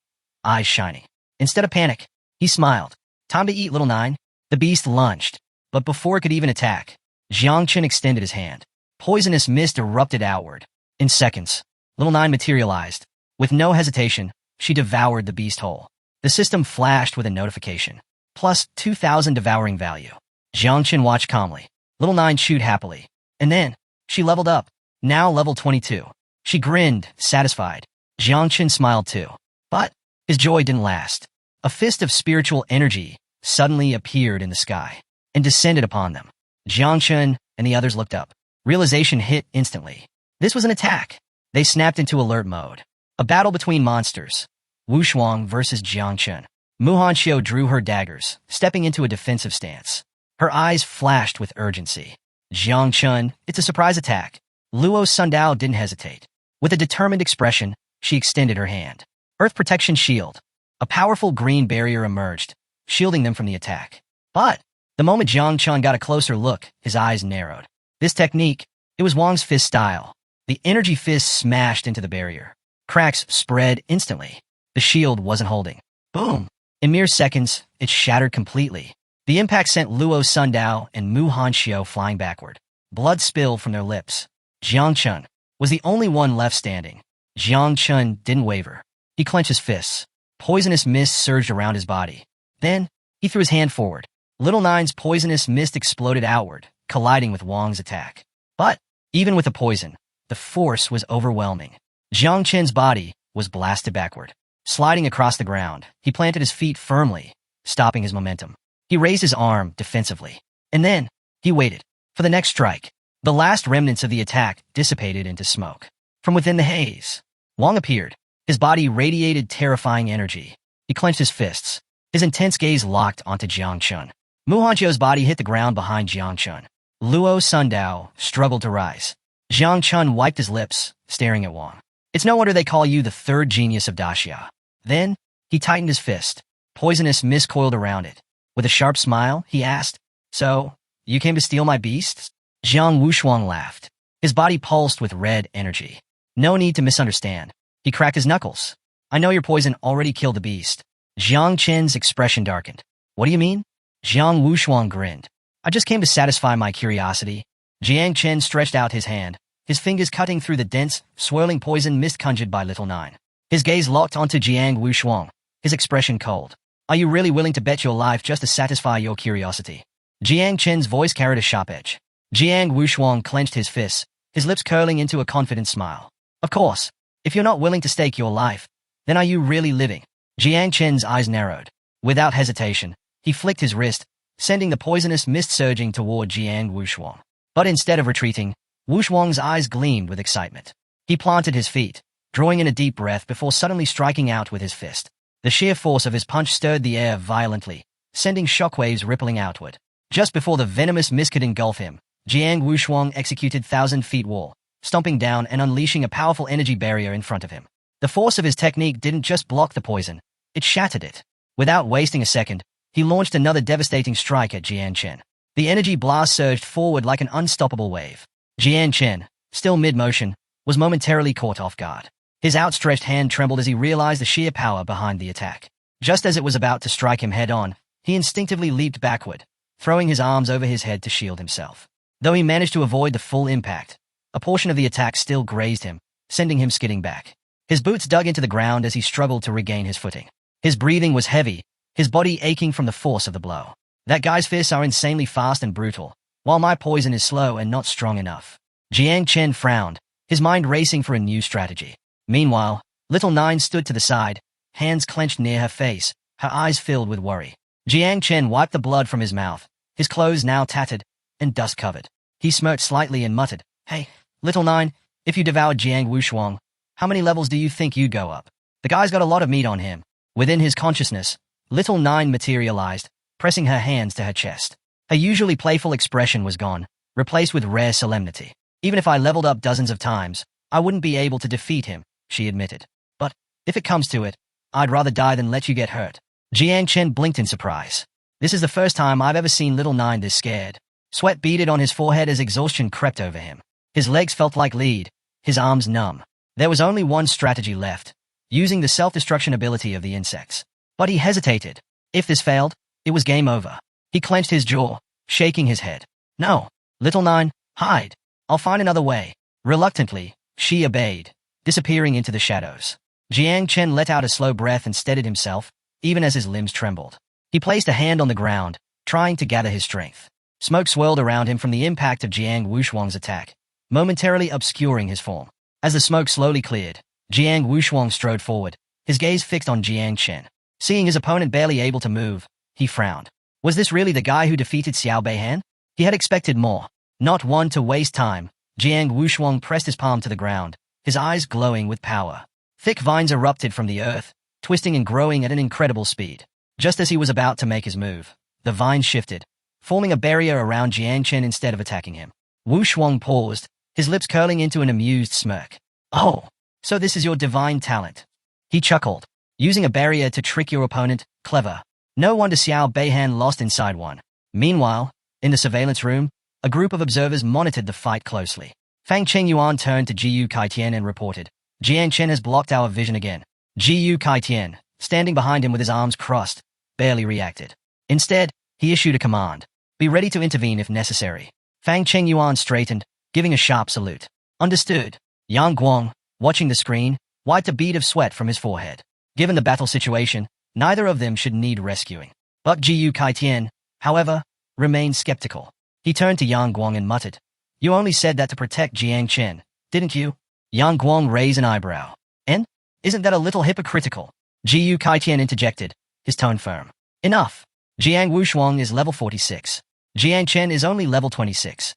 eyes shining. Instead of panic, he smiled. Time to eat, little Nine. The beast lunged, but before it could even attack, Jiang Chun extended his hand. Poisonous mist erupted outward. In seconds, little Nine materialized. With no hesitation, she devoured the beast whole. The system flashed with a notification. Plus 2,000 devouring value. Jiang Chun watched calmly. Little Nine chewed happily. And then, she leveled up. Now level 22. She grinned, satisfied. Jiang Chun smiled too. But his joy didn't last. A fist of spiritual energy suddenly appeared in the sky and descended upon them. Jiang Chun and the others looked up. Realization hit instantly. This was an attack. They snapped into alert mode. A battle between monsters. Wu Shuang versus Jiang Chun. Mu Hanxiu drew her daggers, stepping into a defensive stance. Her eyes flashed with urgency. Jiang Chun, it's a surprise attack. Luo Sundao didn't hesitate. With a determined expression, she extended her hand. Earth Protection Shield. A powerful green barrier emerged, shielding them from the attack. But the moment Jiang Chun got a closer look, his eyes narrowed. This technique, it was Wang's fist style. The energy fist smashed into the barrier. Cracks spread instantly. The shield wasn't holding. Boom! In mere seconds, it shattered completely. The impact sent Luo Sundao and Mu Hanxiu flying backward. Blood spilled from their lips. Jiang Chun was the only one left standing. Jiang Chun didn't waver. He clenched his fists. Poisonous mist surged around his body. Then, he threw his hand forward. Little Nine's poisonous mist exploded outward, colliding with Wang's attack. But Even with the poison, the force was overwhelming. Jiang Chen's body was blasted backward. Sliding across the ground, he planted his feet firmly, stopping his momentum. He raised his arm defensively. And then, he waited for the next strike. The last remnants of the attack dissipated into smoke. From within the haze, Wang appeared. His body radiated terrifying energy. He clenched his fists. His intense gaze locked onto Jiang Chun. Mu Hongqiu's body hit the ground behind Jiang Chun. Luo Sundao struggled to rise. Jiang Chun wiped his lips, staring at Wang. It's no wonder they call you the third genius of Daxia. Then, he tightened his fist. Poisonous mist coiled around it. With a sharp smile, he asked, "So, you came to steal my beasts?" Jiang Wushuang laughed. His body pulsed with red energy. No need to misunderstand. He cracked his knuckles. "I know your poison already killed the beast." Jiang Chen's expression darkened. "What do you mean?" Jiang Wushuang grinned. "I just came to satisfy my curiosity." Jiang Chen stretched out his hand, his fingers cutting through the dense, swirling poison mist conjured by Little Nine. His gaze locked onto Jiang Wushuang, his expression cold. "Are you really willing to bet your life just to satisfy your curiosity?" Jiang Chen's voice carried a sharp edge. Jiang Wushuang clenched his fists, his lips curling into a confident smile. "Of course. If you're not willing to stake your life, then are you really living?" Jiang Chen's eyes narrowed. Without hesitation, he flicked his wrist, sending the poisonous mist surging toward Jiang Wushuang. But instead of retreating, Wushuang's eyes gleamed with excitement. He planted his feet, drawing in a deep breath before suddenly striking out with his fist. The sheer force of his punch stirred the air violently, sending shockwaves rippling outward. Just before the venomous mist could engulf him, Jiang Wushuang executed 1,000-feet wall, stomping down and unleashing a powerful energy barrier in front of him. The force of his technique didn't just block the poison, it shattered it. Without wasting a second, he launched another devastating strike at Jiang Chen. The energy blast surged forward like an unstoppable wave. Jiang Chen, still mid-motion, was momentarily caught off guard. His outstretched hand trembled as he realized the sheer power behind the attack. Just as it was about to strike him head-on, he instinctively leaped backward, throwing his arms over his head to shield himself. Though he managed to avoid the full impact, a portion of the attack still grazed him, sending him skidding back. His boots dug into the ground as he struggled to regain his footing. His breathing was heavy, his body aching from the force of the blow. That guy's fists are insanely fast and brutal, while my poison is slow and not strong enough. Jiang Chen frowned, his mind racing for a new strategy. Meanwhile, Little Nine stood to the side, hands clenched near her face, her eyes filled with worry. Jiang Chen wiped the blood from his mouth, his clothes now tattered and dust-covered. He smirked slightly and muttered, "Hey, Little Nine, if you devoured Jiang Wushuang, how many levels do you think you'd go up?" The guy's got a lot of meat on him. Within his consciousness, Little Nine materialized, pressing her hands to her chest. Her usually playful expression was gone, replaced with rare solemnity. "Even if I leveled up dozens of times, I wouldn't be able to defeat him," she admitted. "But, if it comes to it, I'd rather die than let you get hurt." Jiang Chen blinked in surprise. This is the first time I've ever seen Little Nine this scared. Sweat beaded on his forehead as exhaustion crept over him. His legs felt like lead, his arms numb. There was only one strategy left, using the self-destruction ability of the insects. But he hesitated. If this failed, it was game over. He clenched his jaw, shaking his head. "No, Little Nine, hide. I'll find another way." Reluctantly, she obeyed, disappearing into the shadows. Jiang Chen let out a slow breath and steadied himself, even as his limbs trembled. He placed a hand on the ground, trying to gather his strength. Smoke swirled around him from the impact of Jiang Wushuang's attack, momentarily obscuring his form. As the smoke slowly cleared, Jiang Wushuang strode forward, his gaze fixed on Jiang Chen. Seeing his opponent barely able to move, he frowned. Was this really the guy who defeated Xiao Beihan? He had expected more. Not one to waste time, Jiang Wushuang pressed his palm to the ground, his eyes glowing with power. Thick vines erupted from the earth, twisting and growing at an incredible speed. Just as he was about to make his move, the vines shifted, forming a barrier around Jiang Chen instead of attacking him. Wushuang paused, his lips curling into an amused smirk. "Oh, so this is your divine talent." He chuckled. "Using a barrier to trick your opponent, clever. No wonder Xiao Beihan lost inside one." Meanwhile, in the surveillance room, a group of observers monitored the fight closely. Fang Chengyuan turned to Jiyu Kaitian and reported, "Jiang Chen has blocked our vision again." Jiyu Kaitian, standing behind him with his arms crossed, barely reacted. Instead, he issued a command. "Be ready to intervene if necessary." Fang Chengyuan straightened, giving a sharp salute. "Understood." Yang Guang, watching the screen, wiped a bead of sweat from his forehead. Given the battle situation, neither of them should need rescuing. But Jiyu Kaitian, however, remained skeptical. He turned to Yang Guang and muttered, You only said that to protect Jiang Chen, didn't you? Yang Guang raised an eyebrow. And? Isn't that a little hypocritical? Jiu Kaitian interjected, his tone firm. Enough. Jiang Wushuang is level 46. Jiang Chen is only level 26.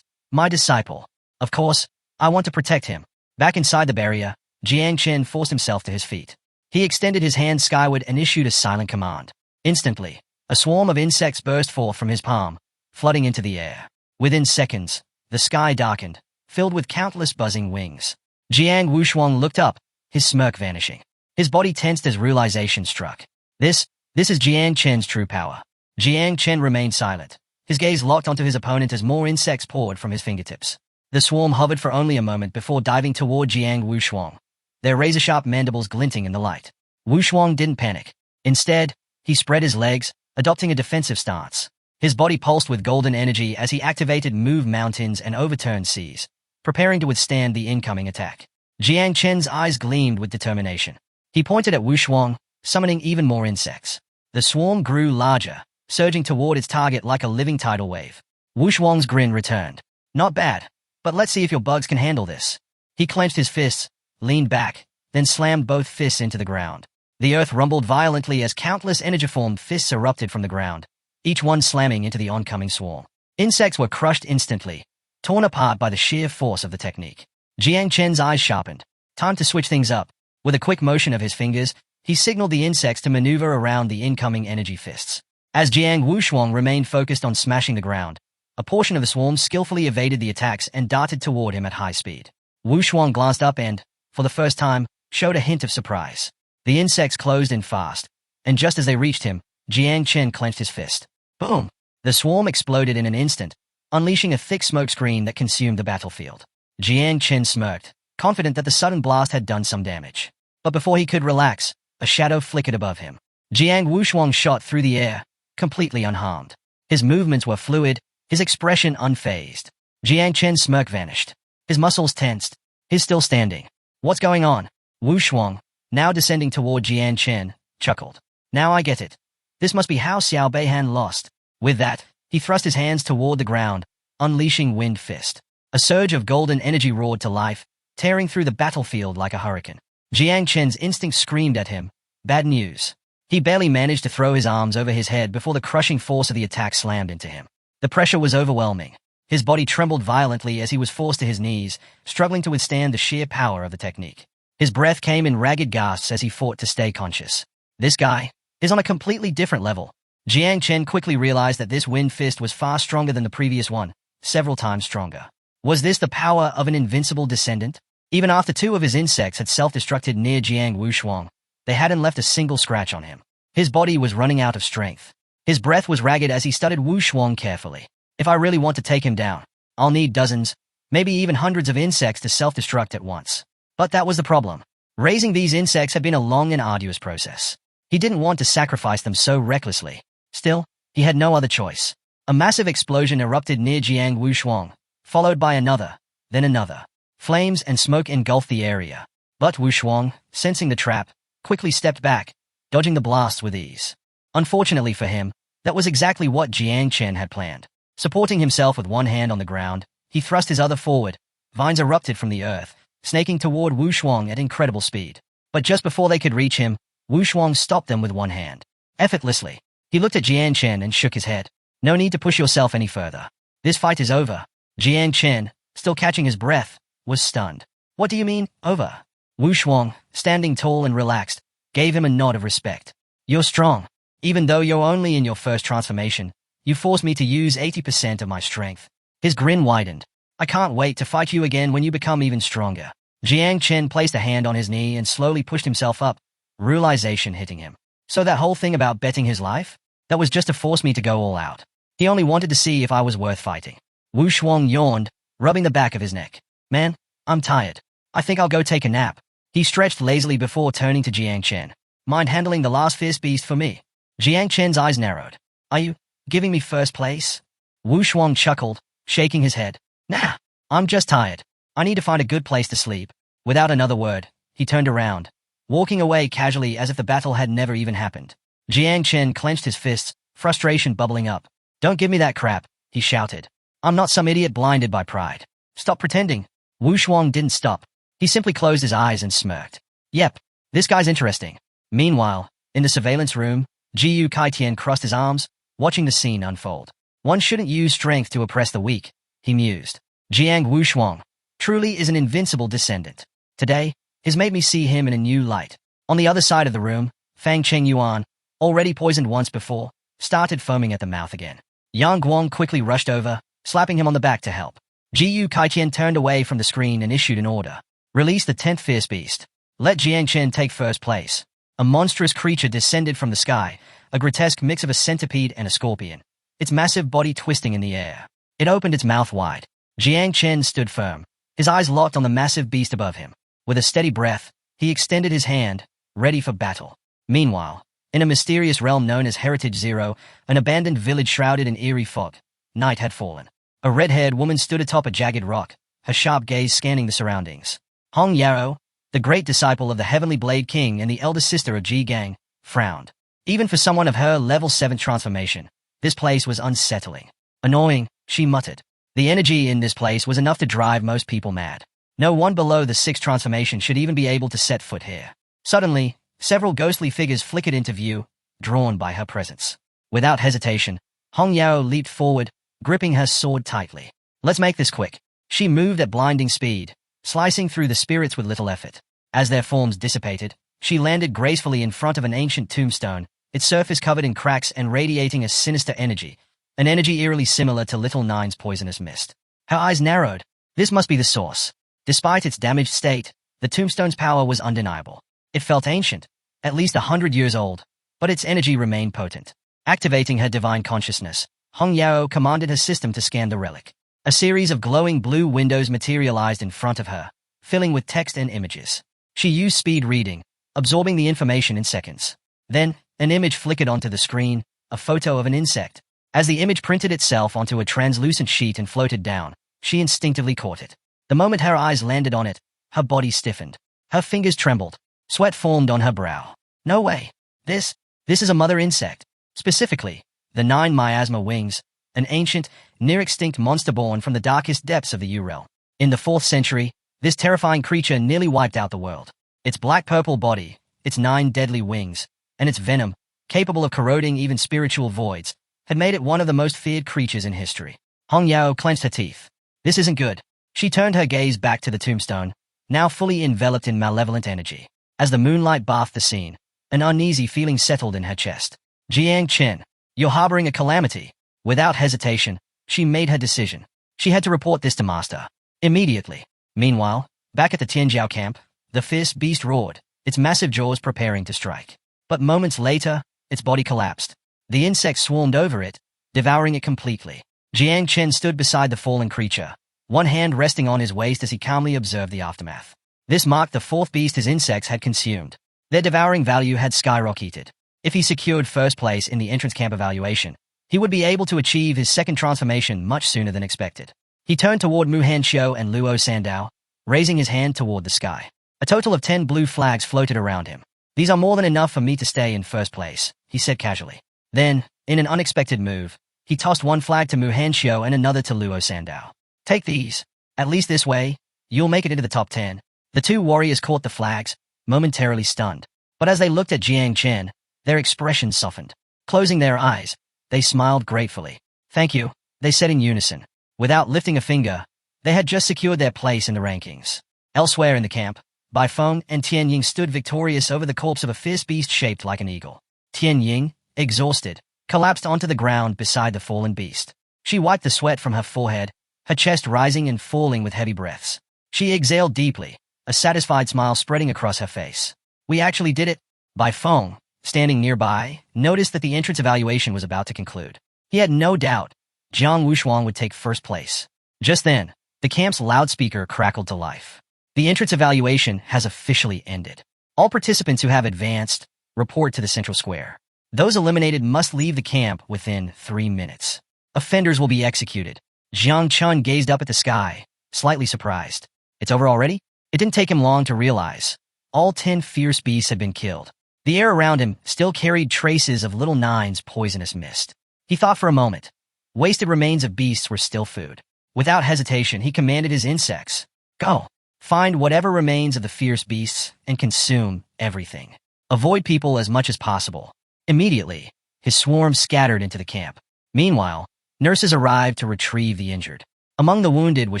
My disciple. Of course, I want to protect him. Back inside the barrier, Jiang Chen forced himself to his feet. He extended his hand skyward and issued a silent command. Instantly, a swarm of insects burst forth from his palm, flooding into the air. Within seconds, the sky darkened, filled with countless buzzing wings. Jiang Wushuang looked up, his smirk vanishing. His body tensed as realization struck. This is Jiang Chen's true power. Jiang Chen remained silent. His gaze locked onto his opponent as more insects poured from his fingertips. The swarm hovered for only a moment before diving toward Jiang Wushuang, their razor-sharp mandibles glinting in the light. Wushuang didn't panic. Instead, he spread his legs, adopting a defensive stance. His body pulsed with golden energy as he activated Move Mountains and Overturned Seas, preparing to withstand the incoming attack. Jiang Chen's eyes gleamed with determination. He pointed at Wushuang, summoning even more insects. The swarm grew larger, surging toward its target like a living tidal wave. Wushuang's grin returned. Not bad, but let's see if your bugs can handle this. He clenched his fists, leaned back, then slammed both fists into the ground. The earth rumbled violently as countless energiformed fists erupted from the ground, each one slamming into the oncoming swarm. Insects were crushed instantly, torn apart by the sheer force of the technique. Jiang Chen's eyes sharpened. Time to switch things up. With a quick motion of his fingers, he signaled the insects to maneuver around the incoming energy fists. As Jiang Wushuang remained focused on smashing the ground, a portion of the swarm skillfully evaded the attacks and darted toward him at high speed. Wushuang glanced up and, for the first time, showed a hint of surprise. The insects closed in fast, and just as they reached him, Jiang Chen clenched his fist. Boom! The swarm exploded in an instant, unleashing a thick smoke screen that consumed the battlefield. Jiang Chen smirked, confident that the sudden blast had done some damage. But before he could relax, a shadow flickered above him. Jiang Wushuang shot through the air, completely unharmed. His movements were fluid, his expression unfazed. Jiang Chen's smirk vanished. His muscles tensed. He's still standing. What's going on? Wushuang, now descending toward Jiang Chen, chuckled. Now I get it. This must be how Xiao Beihan lost. With that, he thrust his hands toward the ground, unleashing Wind Fist. A surge of golden energy roared to life, tearing through the battlefield like a hurricane. Jiang Chen's instinct screamed at him. Bad news. He barely managed to throw his arms over his head before the crushing force of the attack slammed into him. The pressure was overwhelming. His body trembled violently as he was forced to his knees, struggling to withstand the sheer power of the technique. His breath came in ragged gasps as he fought to stay conscious. This guy is on a completely different level. Jiang Chen quickly realized that this Wind Fist was far stronger than the previous one, several times stronger. Was this the power of an invincible descendant? Even after two of his insects had self-destructed near Jiang Wushuang, they hadn't left a single scratch on him. His body was running out of strength. His breath was ragged as he studied Wushuang carefully. If I really want to take him down, I'll need dozens, maybe even hundreds of insects to self-destruct at once. But that was the problem. Raising these insects had been a long and arduous process. He didn't want to sacrifice them so recklessly. Still, he had no other choice. A massive explosion erupted near Jiang Wushuang, followed by another, then another. Flames and smoke engulfed the area. But Wushuang, sensing the trap, quickly stepped back, dodging the blasts with ease. Unfortunately for him, that was exactly what Jiang Chen had planned. Supporting himself with one hand on the ground, he thrust his other forward. Vines erupted from the earth, snaking toward Wushuang at incredible speed. But just before they could reach him, Wushuang stopped them with one hand. Effortlessly, he looked at Jiang Chen and shook his head. No need to push yourself any further. This fight is over. Jiang Chen, still catching his breath, was stunned. What do you mean, over? Wushuang, standing tall and relaxed, gave him a nod of respect. You're strong. Even though you're only in your first transformation, you forced me to use 80% of my strength. His grin widened. I can't wait to fight you again when you become even stronger. Jiang Chen placed a hand on his knee and slowly pushed himself up, realization hitting him. So that whole thing about betting his life? That was just to force me to go all out. He only wanted to see if I was worth fighting. Wushuang yawned, rubbing the back of his neck. Man, I'm tired. I think I'll go take a nap. He stretched lazily before turning to Jiang Chen. Mind handling the last fierce beast for me? Jiang Chen's eyes narrowed. Are you giving me first place? Wushuang chuckled, shaking his head. Nah, I'm just tired. I need to find a good place to sleep. Without another word, he turned around, walking away casually as if the battle had never even happened. Jiang Chen clenched his fists, frustration bubbling up. Don't give me that crap, he shouted. I'm not some idiot blinded by pride. Stop pretending. Wu Shuang didn't stop. He simply closed his eyes and smirked. Yep, this guy's interesting. Meanwhile, in the surveillance room, Jiyu Kaitian crossed his arms, watching the scene unfold. One shouldn't use strength to oppress the weak, he mused. Jiang Wu Shuang truly is an invincible descendant. Today, has made me see him in a new light. On the other side of the room, Fang Cheng Yuan, already poisoned once before, started foaming at the mouth again. Yang Guang quickly rushed over, slapping him on the back to help. Jiyu Kaitian turned away from the screen and issued an order. Release the 10th fierce beast. Let Jiang Chen take first place. A monstrous creature descended from the sky, a grotesque mix of a centipede and a scorpion, its massive body twisting in the air. It opened its mouth wide. Jiang Chen stood firm, his eyes locked on the massive beast above him. With a steady breath, he extended his hand, ready for battle. Meanwhile, in a mysterious realm known as Heritage Zero, an abandoned village shrouded in eerie fog, night had fallen. A red-haired woman stood atop a jagged rock, her sharp gaze scanning the surroundings. Hong Yarrow, the great disciple of the Heavenly Blade King and the elder sister of Ji Gang, frowned. Even for someone of her level 7 transformation, this place was unsettling. Annoying, she muttered. The energy in this place was enough to drive most people mad. No one below the 6th transformation should even be able to set foot here. Suddenly, several ghostly figures flickered into view, drawn by her presence. Without hesitation, Hong Yao leaped forward, gripping her sword tightly. Let's make this quick. She moved at blinding speed, slicing through the spirits with little effort. As their forms dissipated, she landed gracefully in front of an ancient tombstone, its surface covered in cracks and radiating a sinister energy, an energy eerily similar to Little Nine's poisonous mist. Her eyes narrowed. This must be the source. Despite its damaged state, the tombstone's power was undeniable. It felt ancient, at least 100 years old, but its energy remained potent. Activating her divine consciousness, Hong Yao commanded her system to scan the relic. A series of glowing blue windows materialized in front of her, filling with text and images. She used speed reading, absorbing the information in seconds. Then, an image flickered onto the screen, a photo of an insect. As the image printed itself onto a translucent sheet and floated down, she instinctively caught it. The moment her eyes landed on it, her body stiffened. Her fingers trembled. Sweat formed on her brow. No way. This is a mother insect. Specifically, the 9 miasma wings, an ancient, near-extinct monster born from the darkest depths of the U-realm. In the 4th century, this terrifying creature nearly wiped out the world. Its black-purple body, its 9 deadly wings, and its venom, capable of corroding even spiritual voids, had made it one of the most feared creatures in history. Hong Yao clenched her teeth. This isn't good. She turned her gaze back to the tombstone, now fully enveloped in malevolent energy. As the moonlight bathed the scene, an uneasy feeling settled in her chest. Jiang Chen, you're harboring a calamity. Without hesitation, she made her decision. She had to report this to Master. Immediately. Meanwhile, back at the Tianjiao camp, the fierce beast roared, its massive jaws preparing to strike. But moments later, its body collapsed. The insect swarmed over it, devouring it completely. Jiang Chen stood beside the fallen creature, one hand resting on his waist as he calmly observed the aftermath. This marked the 4th beast his insects had consumed. Their devouring value had skyrocketed. If he secured first place in the entrance camp evaluation, he would be able to achieve his 2nd transformation much sooner than expected. He turned toward Mu Hanxiu and Luo Sandao, raising his hand toward the sky. A total of 10 blue flags floated around him. These are more than enough for me to stay in first place, he said casually. Then, in an unexpected move, he tossed one flag to Mu Hanxiu and another to Luo Sandao. Take these. At least this way, you'll make it into the top 10. The 2 warriors caught the flags, momentarily stunned. But as they looked at Jiang Chen, their expressions softened. Closing their eyes, they smiled gratefully. Thank you, they said in unison. Without lifting a finger, they had just secured their place in the rankings. Elsewhere in the camp, Bai Feng and Tian Ying stood victorious over the corpse of a fierce beast shaped like an eagle. Tian Ying, exhausted, collapsed onto the ground beside the fallen beast. She wiped the sweat from her forehead, her chest rising and falling with heavy breaths. She exhaled deeply, a satisfied smile spreading across her face. We actually did it. Bai Feng, standing nearby, noticed that the entrance evaluation was about to conclude. He had no doubt Jiang Wushuang would take first place. Just then, the camp's loudspeaker crackled to life. The entrance evaluation has officially ended. All participants who have advanced, report to the central square. Those eliminated must leave the camp within 3 minutes. Offenders will be executed. Jiang Chun gazed up at the sky, slightly surprised. It's over already? It didn't take him long to realize. All 10 fierce beasts had been killed. The air around him still carried traces of Little Nine's poisonous mist. He thought for a moment. Wasted remains of beasts were still food. Without hesitation, he commanded his insects, "Go! Find whatever remains of the fierce beasts and consume everything. Avoid people as much as possible." Immediately, his swarm scattered into the camp. Meanwhile, nurses arrived to retrieve the injured. Among the wounded was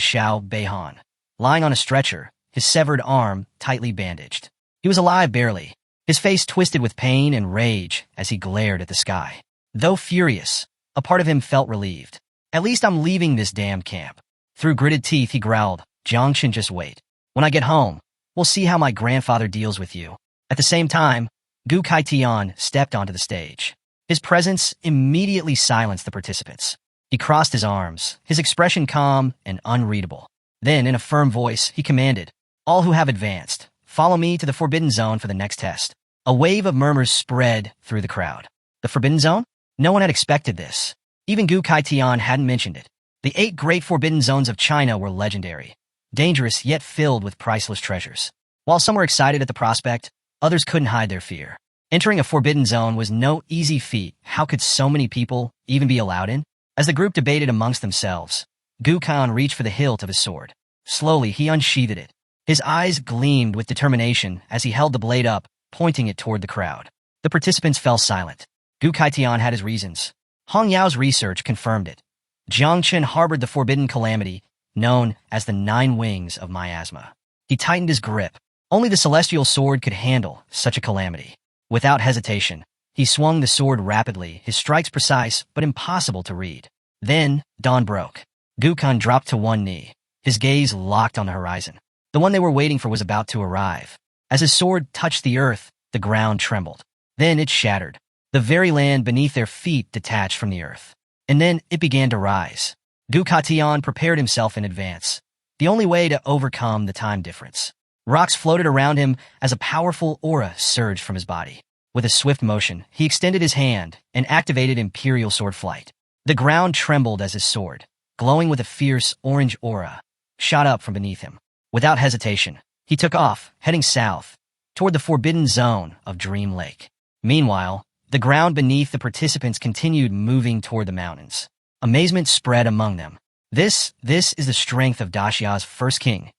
Xiao Beihan, lying on a stretcher, his severed arm tightly bandaged. He was alive barely, his face twisted with pain and rage as he glared at the sky. Though furious, a part of him felt relieved. "At least I'm leaving this damn camp." Through gritted teeth, he growled, "Jiangchen, just wait. When I get home, we'll see how my grandfather deals with you." At the same time, Gu Kaitian stepped onto the stage. His presence immediately silenced the participants. He crossed his arms, his expression calm and unreadable. Then, in a firm voice, he commanded, "All who have advanced, follow me to the Forbidden Zone for the next test." A wave of murmurs spread through the crowd. The Forbidden Zone? No one had expected this. Even Gu Kaitian hadn't mentioned it. The 8 great Forbidden Zones of China were legendary, dangerous yet filled with priceless treasures. While some were excited at the prospect, others couldn't hide their fear. Entering a Forbidden Zone was no easy feat. How could so many people even be allowed in? As the group debated amongst themselves, Gu Khan reached for the hilt of his sword. Slowly, he unsheathed it. His eyes gleamed with determination as he held the blade up, pointing it toward the crowd. The participants fell silent. Gu Kaitian had his reasons. Hong Yao's research confirmed it. Jiangchen harbored the forbidden calamity, known as the 9 wings of miasma. He tightened his grip. Only the celestial sword could handle such a calamity. Without hesitation, he swung the sword rapidly, his strikes precise but impossible to read. Then, dawn broke. Gu Khan dropped to one knee, his gaze locked on the horizon. The one they were waiting for was about to arrive. As his sword touched the earth, the ground trembled. Then it shattered. The very land beneath their feet detached from the earth. And then it began to rise. Gu Katian prepared himself in advance, the only way to overcome the time difference. Rocks floated around him as a powerful aura surged from his body. With a swift motion, he extended his hand and activated Imperial Sword Flight. The ground trembled as his sword, glowing with a fierce orange aura, shot up from beneath him. Without hesitation, he took off, heading south, toward the forbidden zone of Dream Lake. Meanwhile, the ground beneath the participants continued moving toward the mountains. Amazement spread among them. This is the strength of Daxia's first king.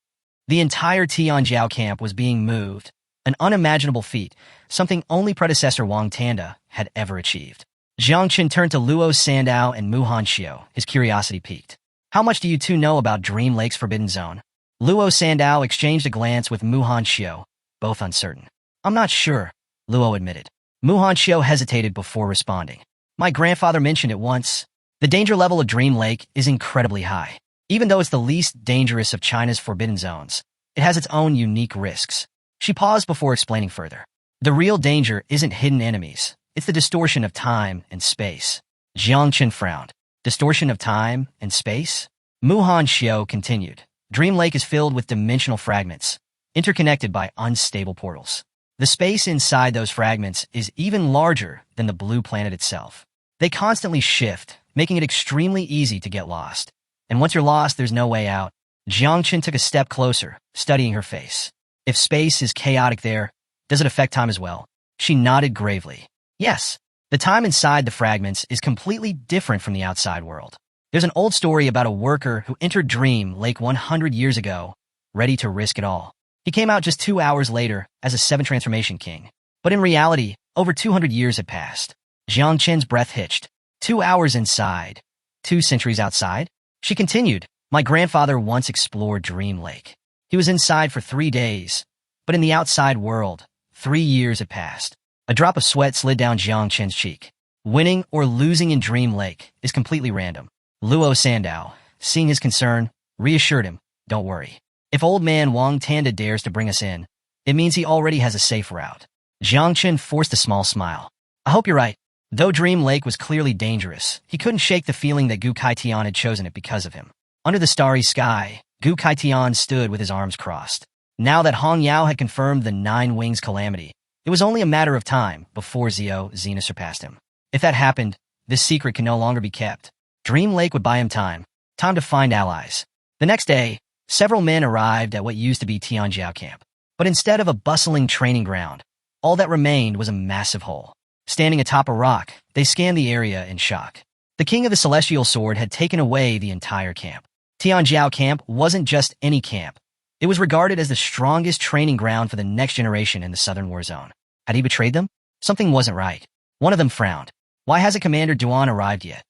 The entire Tianjiao camp was being moved, an unimaginable feat, something only predecessor Wang Tanda had ever achieved. Jiang Qin turned to Luo Sandow and Mu Hanxiu, his curiosity piqued. "How much do you two know about Dream Lake's Forbidden Zone?" Luo Sandow exchanged a glance with Mu Hanxiu, both uncertain. "I'm not sure," Luo admitted. Mu Hanxiu hesitated before responding. "My grandfather mentioned it once. The danger level of Dream Lake is incredibly high. Even though it's the least dangerous of China's forbidden zones, it has its own unique risks." She paused before explaining further. "The real danger isn't hidden enemies. It's the distortion of time and space." Jiang Qin frowned. "Distortion of time and space?" Mu Hanxiu continued. "Dream Lake is filled with dimensional fragments, interconnected by unstable portals. The space inside those fragments is even larger than the blue planet itself. They constantly shift, making it extremely easy to get lost. And once you're lost, there's no way out." Jiang Qin took a step closer, studying her face. "If space is chaotic there, does it affect time as well?" She nodded gravely. "Yes. The time inside the fragments is completely different from the outside world. There's an old story about a worker who entered Dream Lake 100 years ago, ready to risk it all. He came out just 2 hours later as a 7 transformation king. But in reality, over 200 years had passed." Jiang Qin's breath hitched. 2 hours inside, 2 centuries outside? She continued, "My grandfather once explored Dream Lake. He was inside for 3 days, but in the outside world, 3 years had passed." A drop of sweat slid down Jiang Qin's cheek. Winning or losing in Dream Lake is completely random. Luo Sandow, seeing his concern, reassured him, "Don't worry. If old man Wang Tanda dares to bring us in, it means he already has a safe route." Jiang Qin forced a small smile. "I hope you're right." Though Dream Lake was clearly dangerous, he couldn't shake the feeling that Gu Kaitian had chosen it because of him. Under the starry sky, Gu Kaitian stood with his arms crossed. Now that Hong Yao had confirmed the 9 wings calamity, it was only a matter of time before Xena surpassed him. If that happened, this secret could no longer be kept. Dream Lake would buy him time to find allies. The next day, several men arrived at what used to be Tianjiao camp. But instead of a bustling training ground, all that remained was a massive hole. Standing atop a rock, they scanned the area in shock. The king of the celestial sword had taken away the entire camp. Tianjiao camp wasn't just any camp. It was regarded as the strongest training ground for the next generation in the southern war zone. Had he betrayed them? Something wasn't right. One of them frowned. Why hasn't Commander Duan arrived yet?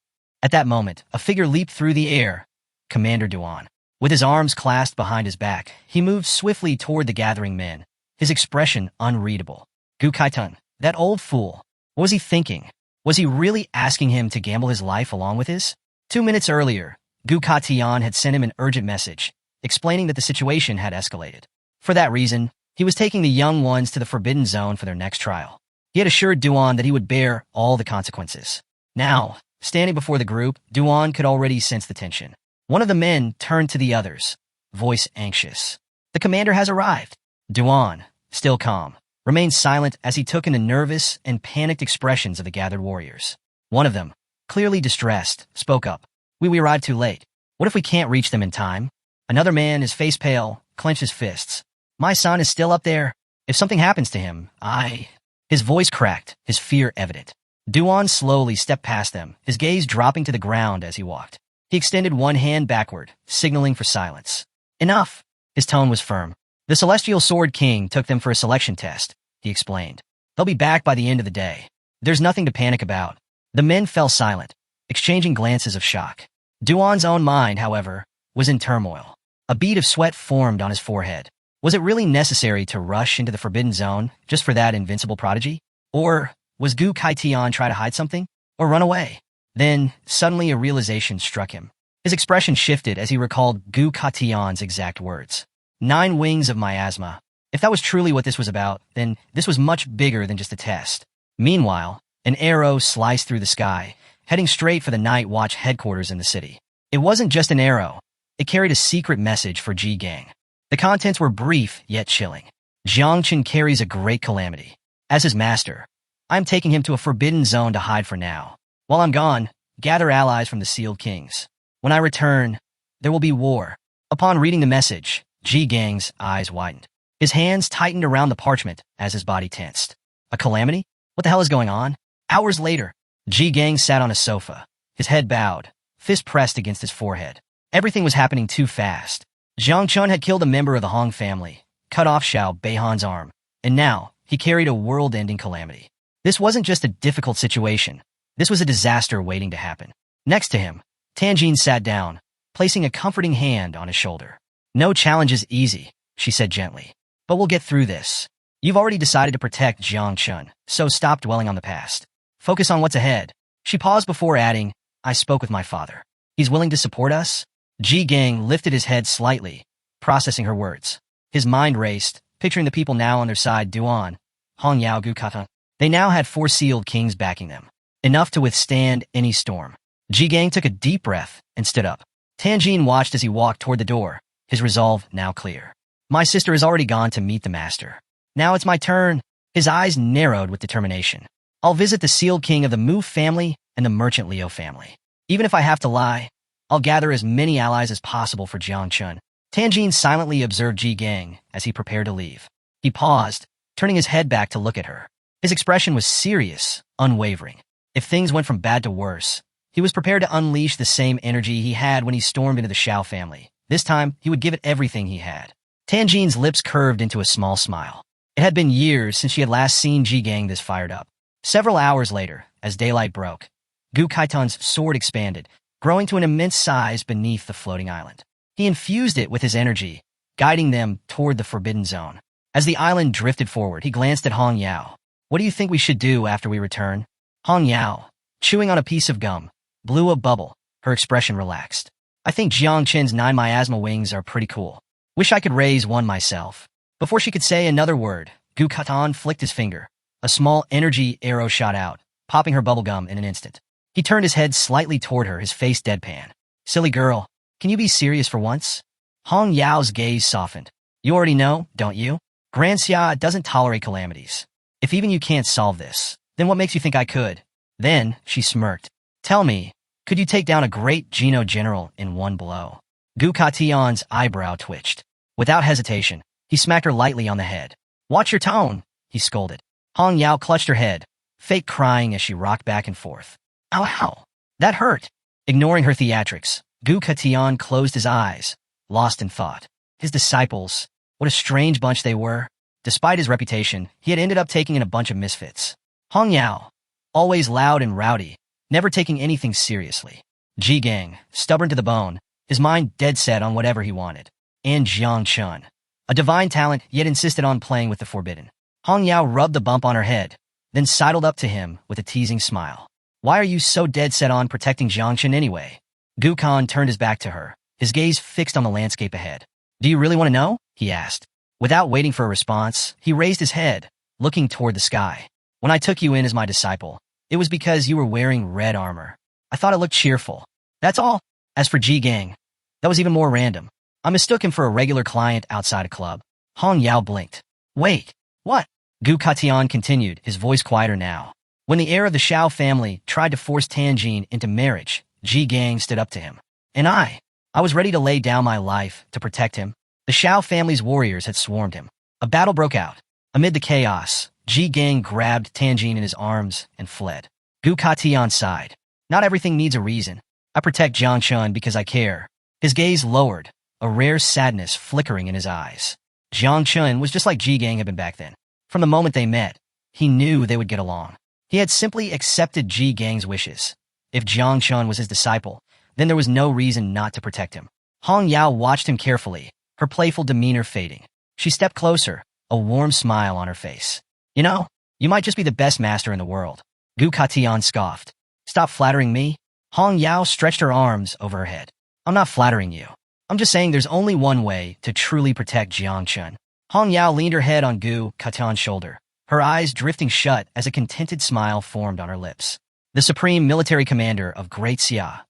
At that moment, a figure leaped through the air. Commander Duan. With his arms clasped behind his back, he moved swiftly toward the gathering men, his expression unreadable. Gu Kaitun, that old fool. What was he thinking? Was he really asking him to gamble his life along with his? 2 minutes earlier, Gu Katian had sent him an urgent message, explaining that the situation had escalated. For that reason, he was taking the young ones to the Forbidden Zone for their next trial. He had assured Duan that he would bear all the consequences. Now, standing before the group, Duan could already sense the tension. One of the men turned to the others, voice anxious. The commander has arrived. Duan, still calm, remained silent as he took in the nervous and panicked expressions of the gathered warriors. One of them, clearly distressed, spoke up. We arrived too late. What if we can't reach them in time? Another man, his face pale, clenched his fists. My son is still up there. If something happens to him, His voice cracked, his fear evident. Duan slowly stepped past them, his gaze dropping to the ground as he walked. He extended one hand backward, signaling for silence. Enough! His tone was firm. The Celestial Sword King took them for a selection test, he explained. They'll be back by the end of the day. There's nothing to panic about. The men fell silent, exchanging glances of shock. Duan's own mind, however, was in turmoil. A bead of sweat formed on his forehead. Was it really necessary to rush into the Forbidden Zone just for that invincible prodigy? Or was Gu Kaitian trying to hide something? Or run away? Then, suddenly a realization struck him. His expression shifted as he recalled Gu Kaitian's exact words. 9 wings of miasma. If that was truly what this was about, then this was much bigger than just a test. Meanwhile, an arrow sliced through the sky, heading straight for the Night Watch headquarters in the city. It wasn't just an arrow. It carried a secret message for Ji Gang. The contents were brief yet chilling. Jiangchen carries a great calamity. As his master, I am taking him to a forbidden zone to hide for now. While I'm gone, gather allies from the Sealed Kings. When I return, there will be war. Upon reading the message, Ji Gang's eyes widened. His hands tightened around the parchment as his body tensed. A calamity? What the hell is going on? Hours later, Ji Gang sat on a sofa, his head bowed, fist pressed against his forehead. Everything was happening too fast. Jiang Chun had killed a member of the Hong family, cut off Xiao Beihan's arm, and now he carried a world-ending calamity. This wasn't just a difficult situation. This was a disaster waiting to happen. Next to him, Tanjin sat down, placing a comforting hand on his shoulder. No challenge is easy, she said gently. But we'll get through this. You've already decided to protect Jiang Chun, so stop dwelling on the past. Focus on what's ahead. She paused before adding, I spoke with my father. He's willing to support us? Ji Gang lifted his head slightly, processing her words. His mind raced, picturing the people now on their side. Duan, Hong Yao Gu Kata. They now had 4 sealed kings backing them, enough to withstand any storm. Ji Gang took a deep breath and stood up. Tanjin watched as he walked toward the door, his resolve now clear. My sister has already gone to meet the master. Now it's my turn. His eyes narrowed with determination. I'll visit the sealed king of the Mu family and the merchant Liu family. Even if I have to lie, I'll gather as many allies as possible for Jiang Chun. Tanjin silently observed Ji Gang as he prepared to leave. He paused, turning his head back to look at her. His expression was serious, unwavering. If things went from bad to worse, he was prepared to unleash the same energy he had when he stormed into the Xiao family. This time, he would give it everything he had. Tanjin's lips curved into a small smile. It had been years since she had last seen Ji Gang this fired up. Several hours later, as daylight broke, Gu Kaitan's sword expanded, growing to an immense size beneath the floating island. He infused it with his energy, guiding them toward the Forbidden Zone. As the island drifted forward, he glanced at Hong Yao. What do you think we should do after we return? Hong Yao, chewing on a piece of gum, blew a bubble, her expression relaxed. I think Jiang Chen's 9 miasma wings are pretty cool. Wish I could raise one myself. Before she could say another word, Gu Katan flicked his finger. A small energy arrow shot out, popping her bubblegum in an instant. He turned his head slightly toward her, his face deadpan. Silly girl, can you be serious for once? Hong Yao's gaze softened. You already know, don't you? Grand Xia doesn't tolerate calamities. If even you can't solve this, then what makes you think I could? Then, she smirked. Tell me, could you take down a great Geno general in one blow? Gu Katian's eyebrow twitched. Without hesitation, he smacked her lightly on the head. Watch your tone, he scolded. Hong Yao clutched her head, fake crying as she rocked back and forth. Ow, ow. That hurt. Ignoring her theatrics, Gu Katian closed his eyes, lost in thought. His disciples, what a strange bunch they were. Despite his reputation, he had ended up taking in a bunch of misfits. Hong Yao, always loud and rowdy, never taking anything seriously. Ji Gang, stubborn to the bone, his mind dead set on whatever he wanted. And Jiang Chun, a divine talent yet insisted on playing with the forbidden. Hong Yao rubbed the bump on her head, then sidled up to him with a teasing smile. Why are you so dead set on protecting Jiang Chun anyway? Gu Kan turned his back to her, his gaze fixed on the landscape ahead. Do you really want to know? He asked. Without waiting for a response, he raised his head, looking toward the sky. When I took you in as my disciple, it was because you were wearing red armor. I thought it looked cheerful. That's all. As for Ji Gang, that was even more random. I mistook him for a regular client outside a club. Hong Yao blinked. Wait, what? Gu Katian continued, his voice quieter now. When the heir of the Shiao family tried to force Tanjin into marriage, Ji Gang stood up to him. And I was ready to lay down my life to protect him. The Shiao family's warriors had swarmed him. A battle broke out. Amid the chaos, Ji Gang grabbed Tanjin in his arms and fled. Gu Katian sighed. Not everything needs a reason. I protect Jiang Chun because I care. His gaze lowered, a rare sadness flickering in his eyes. Jiang Chun was just like Ji Gang had been back then. From the moment they met, he knew they would get along. He had simply accepted Ji Gang's wishes. If Jiang Chun was his disciple, then there was no reason not to protect him. Hong Yao watched him carefully, her playful demeanor fading. She stepped closer, a warm smile on her face. You know, you might just be the best master in the world. Gu Katian scoffed. Stop flattering me. Hong Yao stretched her arms over her head. I'm not flattering you. I'm just saying there's only one way to truly protect Jiang Chun. Hong Yao leaned her head on Gu Katian's shoulder, her eyes drifting shut as a contented smile formed on her lips. The supreme military commander of Great Xia,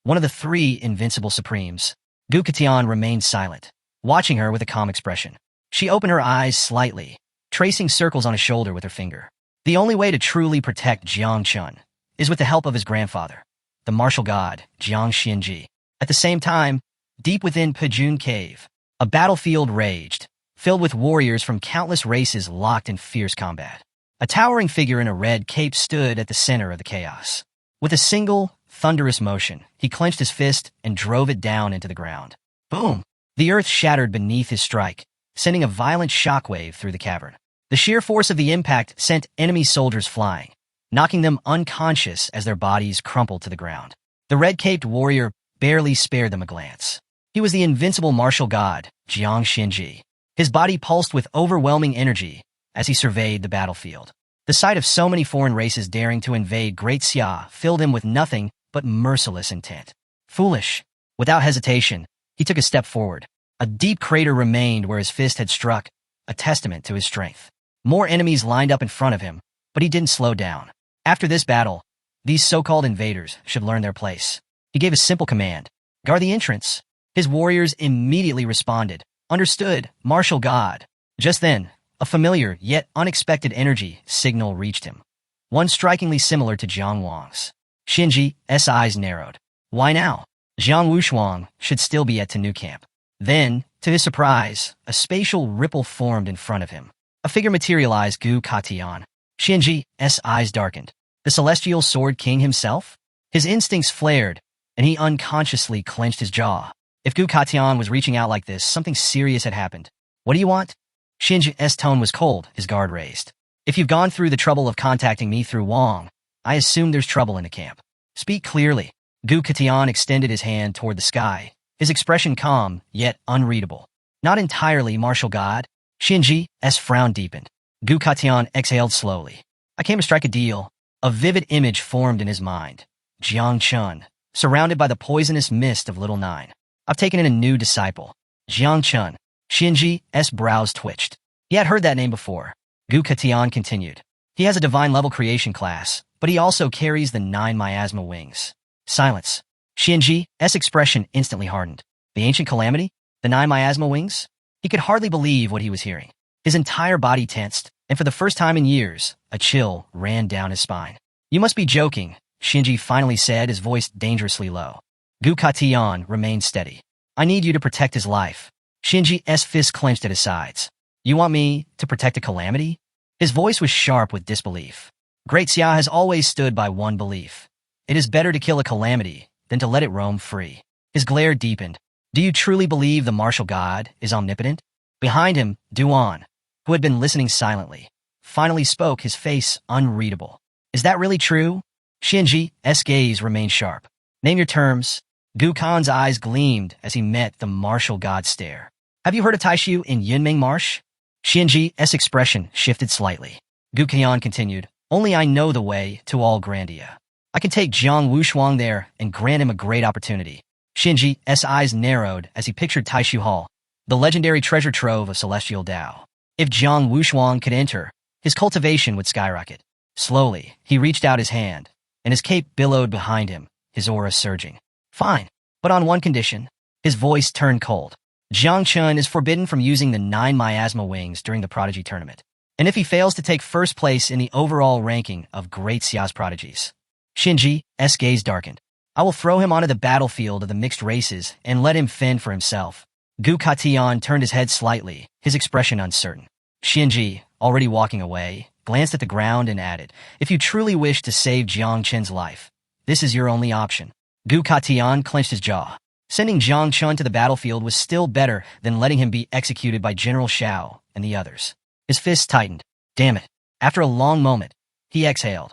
one of the 3 invincible supremes, Gu Katian remained silent, watching her with a calm expression. She opened her eyes slightly, tracing circles on his shoulder with her finger. The only way to truly protect Jiang Chun is with the help of his grandfather, the martial god, Jiang Xianji. At the same time, deep within Pejun Cave, a battlefield raged, filled with warriors from countless races locked in fierce combat. A towering figure in a red cape stood at the center of the chaos. With a single, thunderous motion, he clenched his fist and drove it down into the ground. Boom! The earth shattered beneath his strike, sending a violent shockwave through the cavern. The sheer force of the impact sent enemy soldiers flying, knocking them unconscious as their bodies crumpled to the ground. The red-caped warrior barely spared them a glance. He was the invincible martial god, Jiang Xianji. His body pulsed with overwhelming energy as he surveyed the battlefield. The sight of so many foreign races daring to invade Great Xia filled him with nothing but merciless intent. Foolish. Without hesitation, he took a step forward. A deep crater remained where his fist had struck, a testament to his strength. More enemies lined up in front of him, but he didn't slow down. After this battle, these so-called invaders should learn their place. He gave a simple command. Guard the entrance. His warriors immediately responded. Understood, martial god. Just then, a familiar yet unexpected energy signal reached him. One strikingly similar to Jiang Wang's. Xinji's eyes narrowed. Why now? Jiang Wushuang should still be at Tenu camp. Then, to his surprise, a spatial ripple formed in front of him. A figure materialized. Gu Katian. Xinji's eyes darkened. The celestial sword king himself? His instincts flared, and he unconsciously clenched his jaw. If Gu Katian was reaching out like this, something serious had happened. What do you want? Xinji's tone was cold, his guard raised. If you've gone through the trouble of contacting me through Wang, I assume there's trouble in the camp. Speak clearly. Gu Katian extended his hand toward the sky, his expression calm, yet unreadable. Not entirely, martial god. Xinji's frown deepened. Gu Katian exhaled slowly. I came to strike a deal. A vivid image formed in his mind. Jiang Chun, surrounded by the poisonous mist of Little Nine. I've taken in a new disciple. Jiang Chun. Xinji's brows twitched. He had heard that name before. Gu Katian continued. He has a divine-level creation class, but he also carries the 9 miasma wings. Silence. Xinji's expression instantly hardened. The ancient calamity? The 9 miasma wings? He could hardly believe what he was hearing. His entire body tensed, and for the first time in years, a chill ran down his spine. You must be joking, Xinji finally said, his voice dangerously low. Gu Katian remained steady. I need you to protect his life. Xinji's fist clenched at his sides. You want me to protect a calamity? His voice was sharp with disbelief. Great Xia has always stood by one belief. It is better to kill a calamity than to let it roam free. His glare deepened. Do you truly believe the martial god is omnipotent? Behind him, Duan, who had been listening silently, finally spoke, his face unreadable. Is that really true? Xianji's gaze remained sharp. Name your terms. Gu Kan's eyes gleamed as he met the martial god's stare. Have you heard of Taishu in Yunming Marsh? Xianji's expression shifted slightly. Gu Qian continued, only I know the way to all Grandia. I can take Jiang Wushuang there and grant him a great opportunity. Xianji's eyes narrowed as he pictured Taishu Hall, the legendary treasure trove of celestial Dao. If Jiang Wushuang could enter, his cultivation would skyrocket. Slowly, he reached out his hand, and his cape billowed behind him, his aura surging. Fine, but on one condition. His voice turned cold. Jiang Chun is forbidden from using the 9 miasma wings during the prodigy tournament. And if he fails to take first place in the overall ranking of Great Xia's prodigies. Xianji's gaze darkened. I will throw him onto the battlefield of the mixed races and let him fend for himself. Gu Katian turned his head slightly, his expression uncertain. Xianji, already walking away, glanced at the ground and added, if you truly wish to save Jiang Chen's life, this is your only option. Gu Katian clenched his jaw. Sending Jiang Chun to the battlefield was still better than letting him be executed by General Xiao and the others. His fists tightened. Damn it. After a long moment, he exhaled.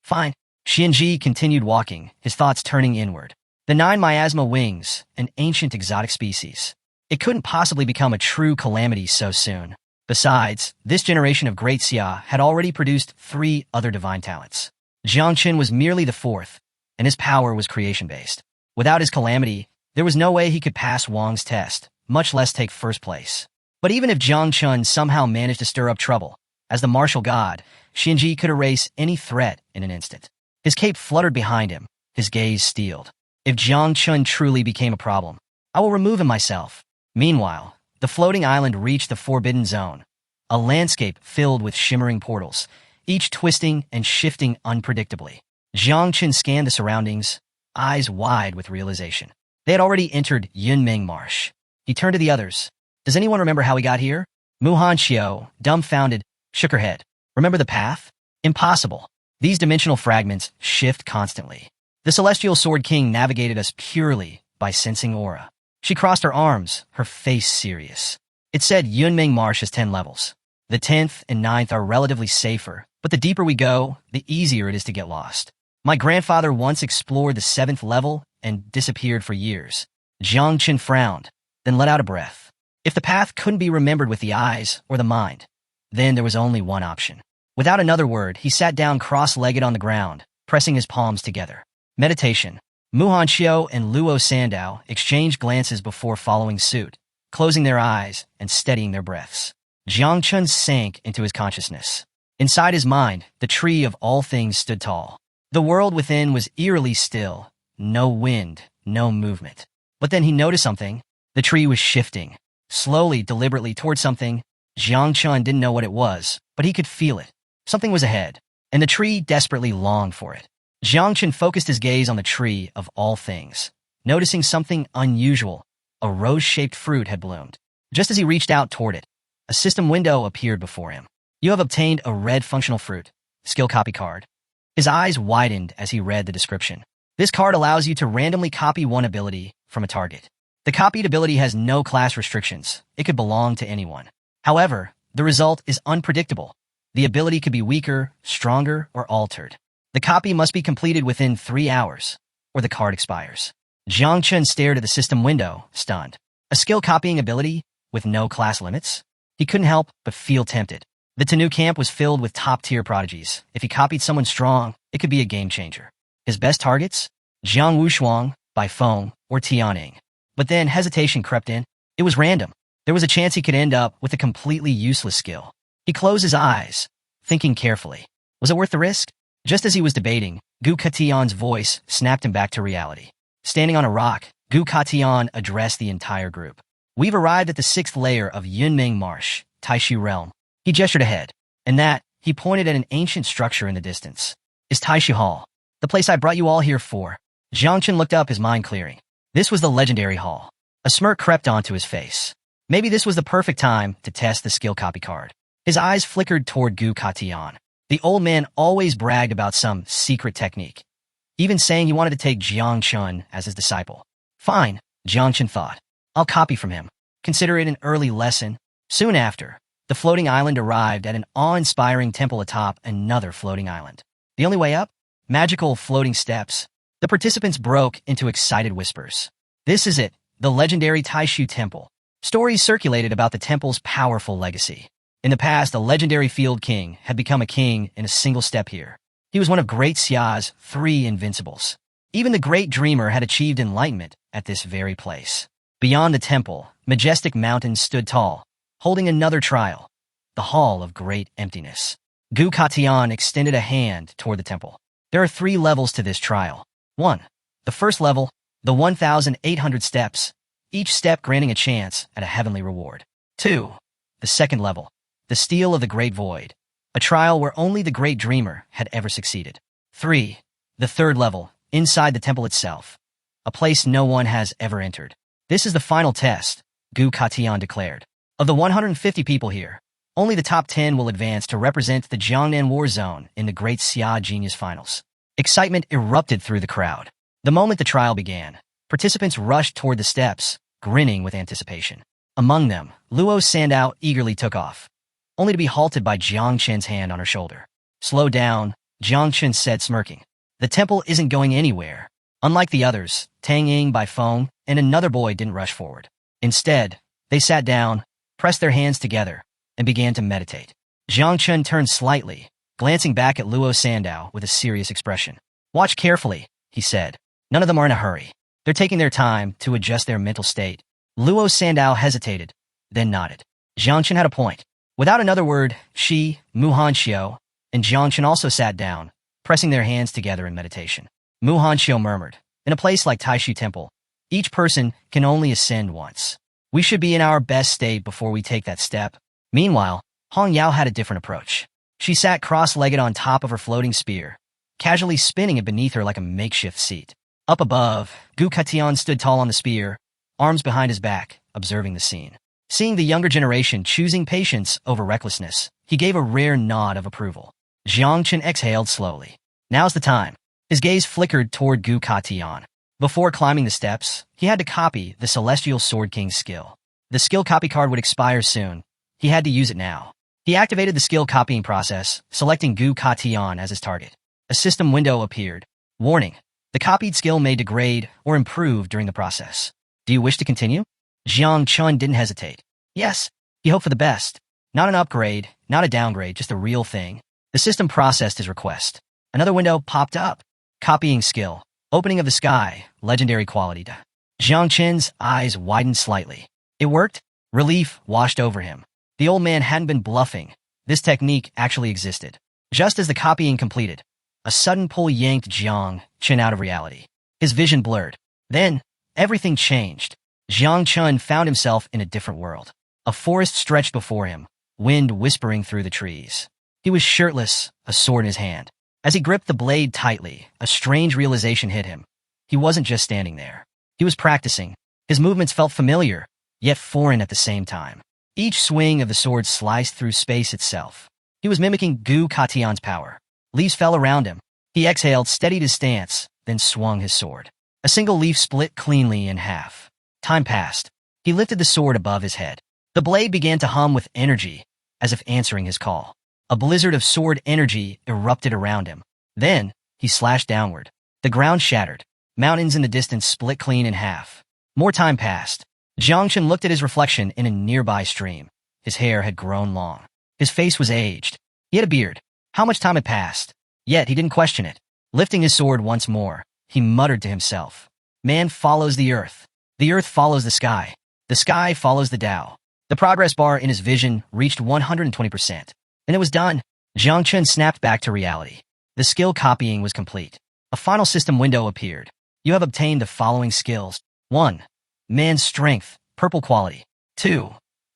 Fine. Xianji continued walking, his thoughts turning inward. The 9 miasma wings, an ancient exotic species. It couldn't possibly become a true calamity so soon. Besides, this generation of Great Xia had already produced 3 other divine talents. Jiang Chen was merely the 4th, and his power was creation-based. Without his calamity, there was no way he could pass Wang's test, much less take first place. But even if Jiang Chun somehow managed to stir up trouble, as the martial god, Xianji could erase any threat in an instant. His cape fluttered behind him, his gaze steeled. If Jiang Chun truly became a problem, I will remove him myself. Meanwhile, the floating island reached the Forbidden Zone, a landscape filled with shimmering portals, each twisting and shifting unpredictably. Jiang Chun scanned the surroundings, eyes wide with realization. They had already entered Yunming Marsh. He turned to the others. Does anyone remember how we got here? Muhan Xiao, dumbfounded, shook her head. Remember the path? Impossible. These dimensional fragments shift constantly. The Celestial Sword King navigated us purely by sensing aura. She crossed her arms, her face serious. It said Yunming Marsh has 10 levels. The 10th and 9th are relatively safer, but the deeper we go, the easier it is to get lost. My grandfather once explored the 7th level and disappeared for years. Jiang Chen frowned, then let out a breath. If the path couldn't be remembered with the eyes or the mind, then there was only one option. Without another word, he sat down cross-legged on the ground, pressing his palms together. Meditation. Muhan Xiao and Luo Sandao exchanged glances before following suit, closing their eyes and steadying their breaths. Jiang Chun sank into his consciousness. Inside his mind, the tree of all things stood tall. The world within was eerily still. No wind, no movement. But then he noticed something. The tree was shifting, slowly, deliberately toward something. Jiang Chun didn't know what it was, but he could feel it. Something was ahead, and the tree desperately longed for it. Jiang Chun focused his gaze on the tree of all things, noticing something unusual. A rose-shaped fruit had bloomed. Just as he reached out toward it, a system window appeared before him. You have obtained a red functional fruit. Skill copy card. His eyes widened as he read the description. This card allows you to randomly copy one ability from a target. The copied ability has no class restrictions. It could belong to anyone. However, the result is unpredictable. The ability could be weaker, stronger, or altered. The copy must be completed within 3 hours, or the card expires. Jiang Chun stared at the system window, stunned. A skill copying ability with no class limits? He couldn't help but feel tempted. The Tenu camp was filled with top-tier prodigies. If he copied someone strong, it could be a game-changer. His best targets? Jiang Wushuang, Bai Feng, or Tianning. But then hesitation crept in. It was random. There was a chance he could end up with a completely useless skill. He closed his eyes, thinking carefully. Was it worth the risk? Just as he was debating, Gu Katian's voice snapped him back to reality. Standing on a rock, Gu Katian addressed the entire group. We've arrived at the 6th layer of Yunming Marsh, Taishu Realm. He gestured ahead, and he pointed at an ancient structure in the distance. Is Taishu Hall, the place I brought you all here for? Jiang Chen looked up, his mind clearing. This was the legendary hall. A smirk crept onto his face. Maybe this was the perfect time to test the skill copy card. His eyes flickered toward Gu Katian. The old man always bragged about some secret technique. even saying he wanted to take Jiang Chun as his disciple. Fine, Jiang Chun thought. I'll copy from him. Consider it an early lesson. Soon after, the floating island arrived at an awe-inspiring temple atop another floating island. The only way up? Magical floating steps. The participants broke into excited whispers. This is it, the legendary Taishu Temple. Stories circulated about the temple's powerful legacy. In the past, a legendary field king had become a king in a single step here. He was one of Great Xia's 3 invincibles. Even the Great Dreamer had achieved enlightenment at this very place. Beyond the temple, majestic mountains stood tall, holding another trial, the Hall of Great Emptiness. Gu Katian extended a hand toward the temple. There are 3 levels to this trial. 1. The first level, the 1,800 steps, each step granting a chance at a heavenly reward. 2. The second level, the Steel of the Great Void, a trial where only the Great Dreamer had ever succeeded. 3. The third level, inside the temple itself, a place no one has ever entered. This is the final test, Gu Katian declared. Of the 150 people here, only the top 10 will advance to represent the Jiangnan War Zone in the Great Xia Genius Finals. Excitement erupted through the crowd. The moment the trial began, participants rushed toward the steps, grinning with anticipation. Among them, Luo Sandao eagerly took off, only to be halted by Jiang Chen's hand on her shoulder. Slow down, Jiang Chen said, smirking. The temple isn't going anywhere. Unlike the others, Tang Ying, Bai Feng, and another boy didn't rush forward. Instead, they sat down, pressed their hands together, and began to meditate. Jiang Chen turned slightly, glancing back at Luo Sandao with a serious expression. Watch carefully, he said. None of them are in a hurry. They're taking their time to adjust their mental state. Luo Sandao hesitated, then nodded. Jiang Chen had a point. Without another word, she, Mu Hanxiu, and Jiang Chen also sat down, pressing their hands together in meditation. Mu Hanxiu murmured, in a place like Taishu Temple, each person can only ascend once. We should be in our best state before we take that step. Meanwhile, Hong Yao had a different approach. She sat cross-legged on top of her floating spear, casually spinning it beneath her like a makeshift seat. Up above, Gu Katian stood tall on the spear, arms behind his back, observing the scene. Seeing the younger generation choosing patience over recklessness, he gave a rare nod of approval. Jiang Chen exhaled slowly. Now's the time. His gaze flickered toward Gu Katian. Before climbing the steps, he had to copy the Celestial Sword King's skill. The skill copy card would expire soon. He had to use it now. He activated the skill copying process, selecting Gu Katian as his target. A system window appeared. Warning. The copied skill may degrade or improve during the process. Do you wish to continue? Jiang Chun didn't hesitate. Yes, he hoped for the best. Not an upgrade, not a downgrade, just the real thing. The system processed his request. Another window popped up. Copying skill. Opening of the sky. Legendary quality. Jiang Chen's eyes widened slightly. It worked? Relief washed over him. The old man hadn't been bluffing. This technique actually existed. Just as the copying completed, a sudden pull yanked Jiang Chen out of reality. His vision blurred. Then, everything changed. Jiang Chun found himself in a different world. A forest stretched before him, wind whispering through the trees. He was shirtless, a sword in his hand. As he gripped the blade tightly, a strange realization hit him. He wasn't just standing there. He was practicing. His movements felt familiar, yet foreign at the same time. Each swing of the sword sliced through space itself. He was mimicking Gu Katian's power. Leaves fell around him. He exhaled, steadied his stance, then swung his sword. A single leaf split cleanly in half. Time passed. He lifted the sword above his head. The blade began to hum with energy, as if answering his call. A blizzard of sword energy erupted around him. Then, he slashed downward. The ground shattered. Mountains in the distance split clean in half. More time passed. Jiang Chen looked at his reflection in a nearby stream. His hair had grown long. His face was aged. He had a beard. How much time had passed? Yet he didn't question it. Lifting his sword once more, he muttered to himself. Man follows the earth. The earth follows the sky. The sky follows the Tao. The progress bar in his vision reached 120%. And it was done. Jiang Chen snapped back to reality. The skill copying was complete. A final system window appeared. You have obtained the following skills. 1. Man's Strength, purple quality. 2.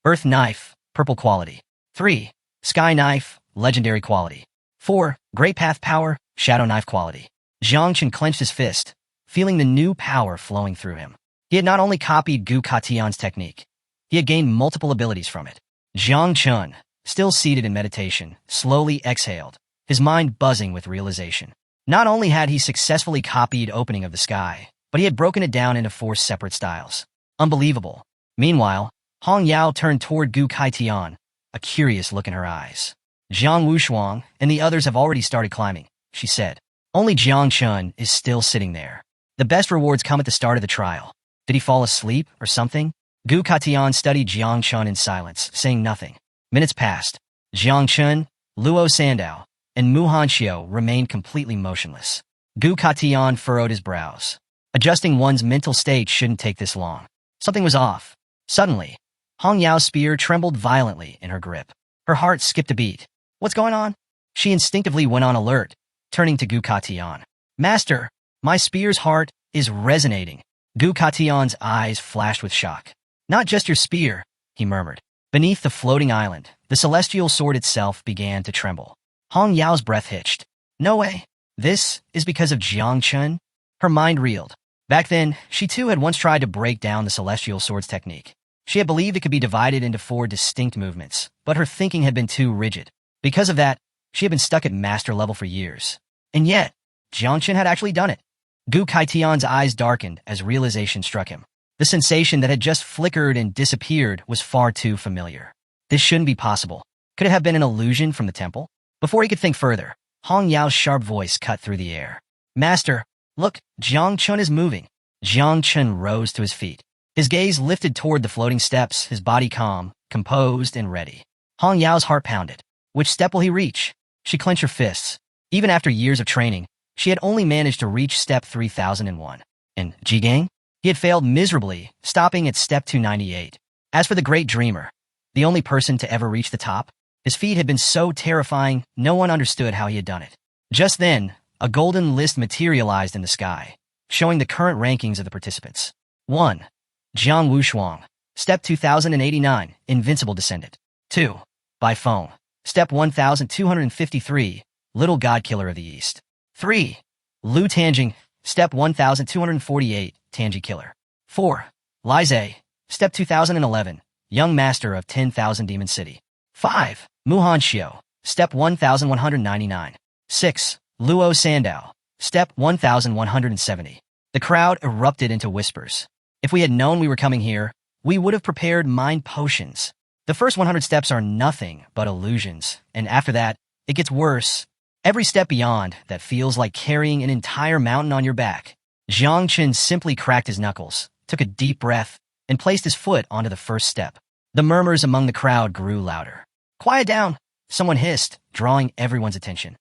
Earth Knife, purple quality. 3. Sky Knife, legendary quality. 4. Great Path Power, shadow knife quality. Jiang Chen clenched his fist, feeling the new power flowing through him. He had not only copied Gu Katian's technique, he had gained multiple abilities from it. Jiang Chen, still seated in meditation, slowly exhaled, his mind buzzing with realization. Not only had he successfully copied Opening of the Sky, but he had broken it down into 4 separate styles. Unbelievable. Meanwhile, Hong Yao turned toward Gu Kaitian, a curious look in her eyes. Jiang Wushuang and the others have already started climbing, she said. Only Jiang Chun is still sitting there. The best rewards come at the start of the trial. Did he fall asleep or something? Gu Kaitian studied Jiang Chun in silence, saying nothing. Minutes passed. Jiang Chun, Luo Sandao, and Mu Hanxiu remained completely motionless. Gu Kaitian furrowed his brows. Adjusting one's mental state shouldn't take this long. Something was off. Suddenly, Hong Yao's spear trembled violently in her grip. Her heart skipped a beat. What's going on? She instinctively went on alert, turning to Gu Katian. Master, my spear's heart is resonating. Gu Katian's eyes flashed with shock. Not just your spear, he murmured. Beneath the floating island, the celestial sword itself began to tremble. Hong Yao's breath hitched. No way. This is because of Jiang Chun? Her mind reeled. Back then, she too had once tried to break down the celestial sword's technique. She had believed it could be divided into 4 distinct movements, but her thinking had been too rigid. Because of that, she had been stuck at master level for years. And yet, Jiang Chun had actually done it. Gu Kaitian's eyes darkened as realization struck him. The sensation that had just flickered and disappeared was far too familiar. This shouldn't be possible. Could it have been an illusion from the temple? Before he could think further, Hong Yao's sharp voice cut through the air. Master, look, Jiang Chun is moving. Jiang Chun rose to his feet. His gaze lifted toward the floating steps, his body calm, composed, and ready. Hong Yao's heart pounded. Which step will he reach? She clenched her fists. Even after years of training, she had only managed to reach step 3001. And Jigang? He had failed miserably, stopping at step 298. As for the great dreamer, the only person to ever reach the top, his feat had been so terrifying, no one understood how he had done it. Just then, a golden list materialized in the sky, showing the current rankings of the participants. 1. Jiang Wushuang, step 2089, invincible descendant. 2. Bai Feng, step 1253, little god killer of the east. 3. Lu Tanjing, step 1248, Tanji killer. 4. Lai Zhe, step 2011, young master of 10,000 demon city. 5. Mu Hanxiu, step 1199. 6. Luo Sandao, step 1170. The crowd erupted into whispers. If we had known we were coming here, we would have prepared mind potions. The first 100 steps are nothing but illusions, and after that, it gets worse. Every step beyond that feels like carrying an entire mountain on your back. Jiang Chun simply cracked his knuckles, took a deep breath, and placed his foot onto the first step. The murmurs among the crowd grew louder. Quiet down, someone hissed, drawing everyone's attention.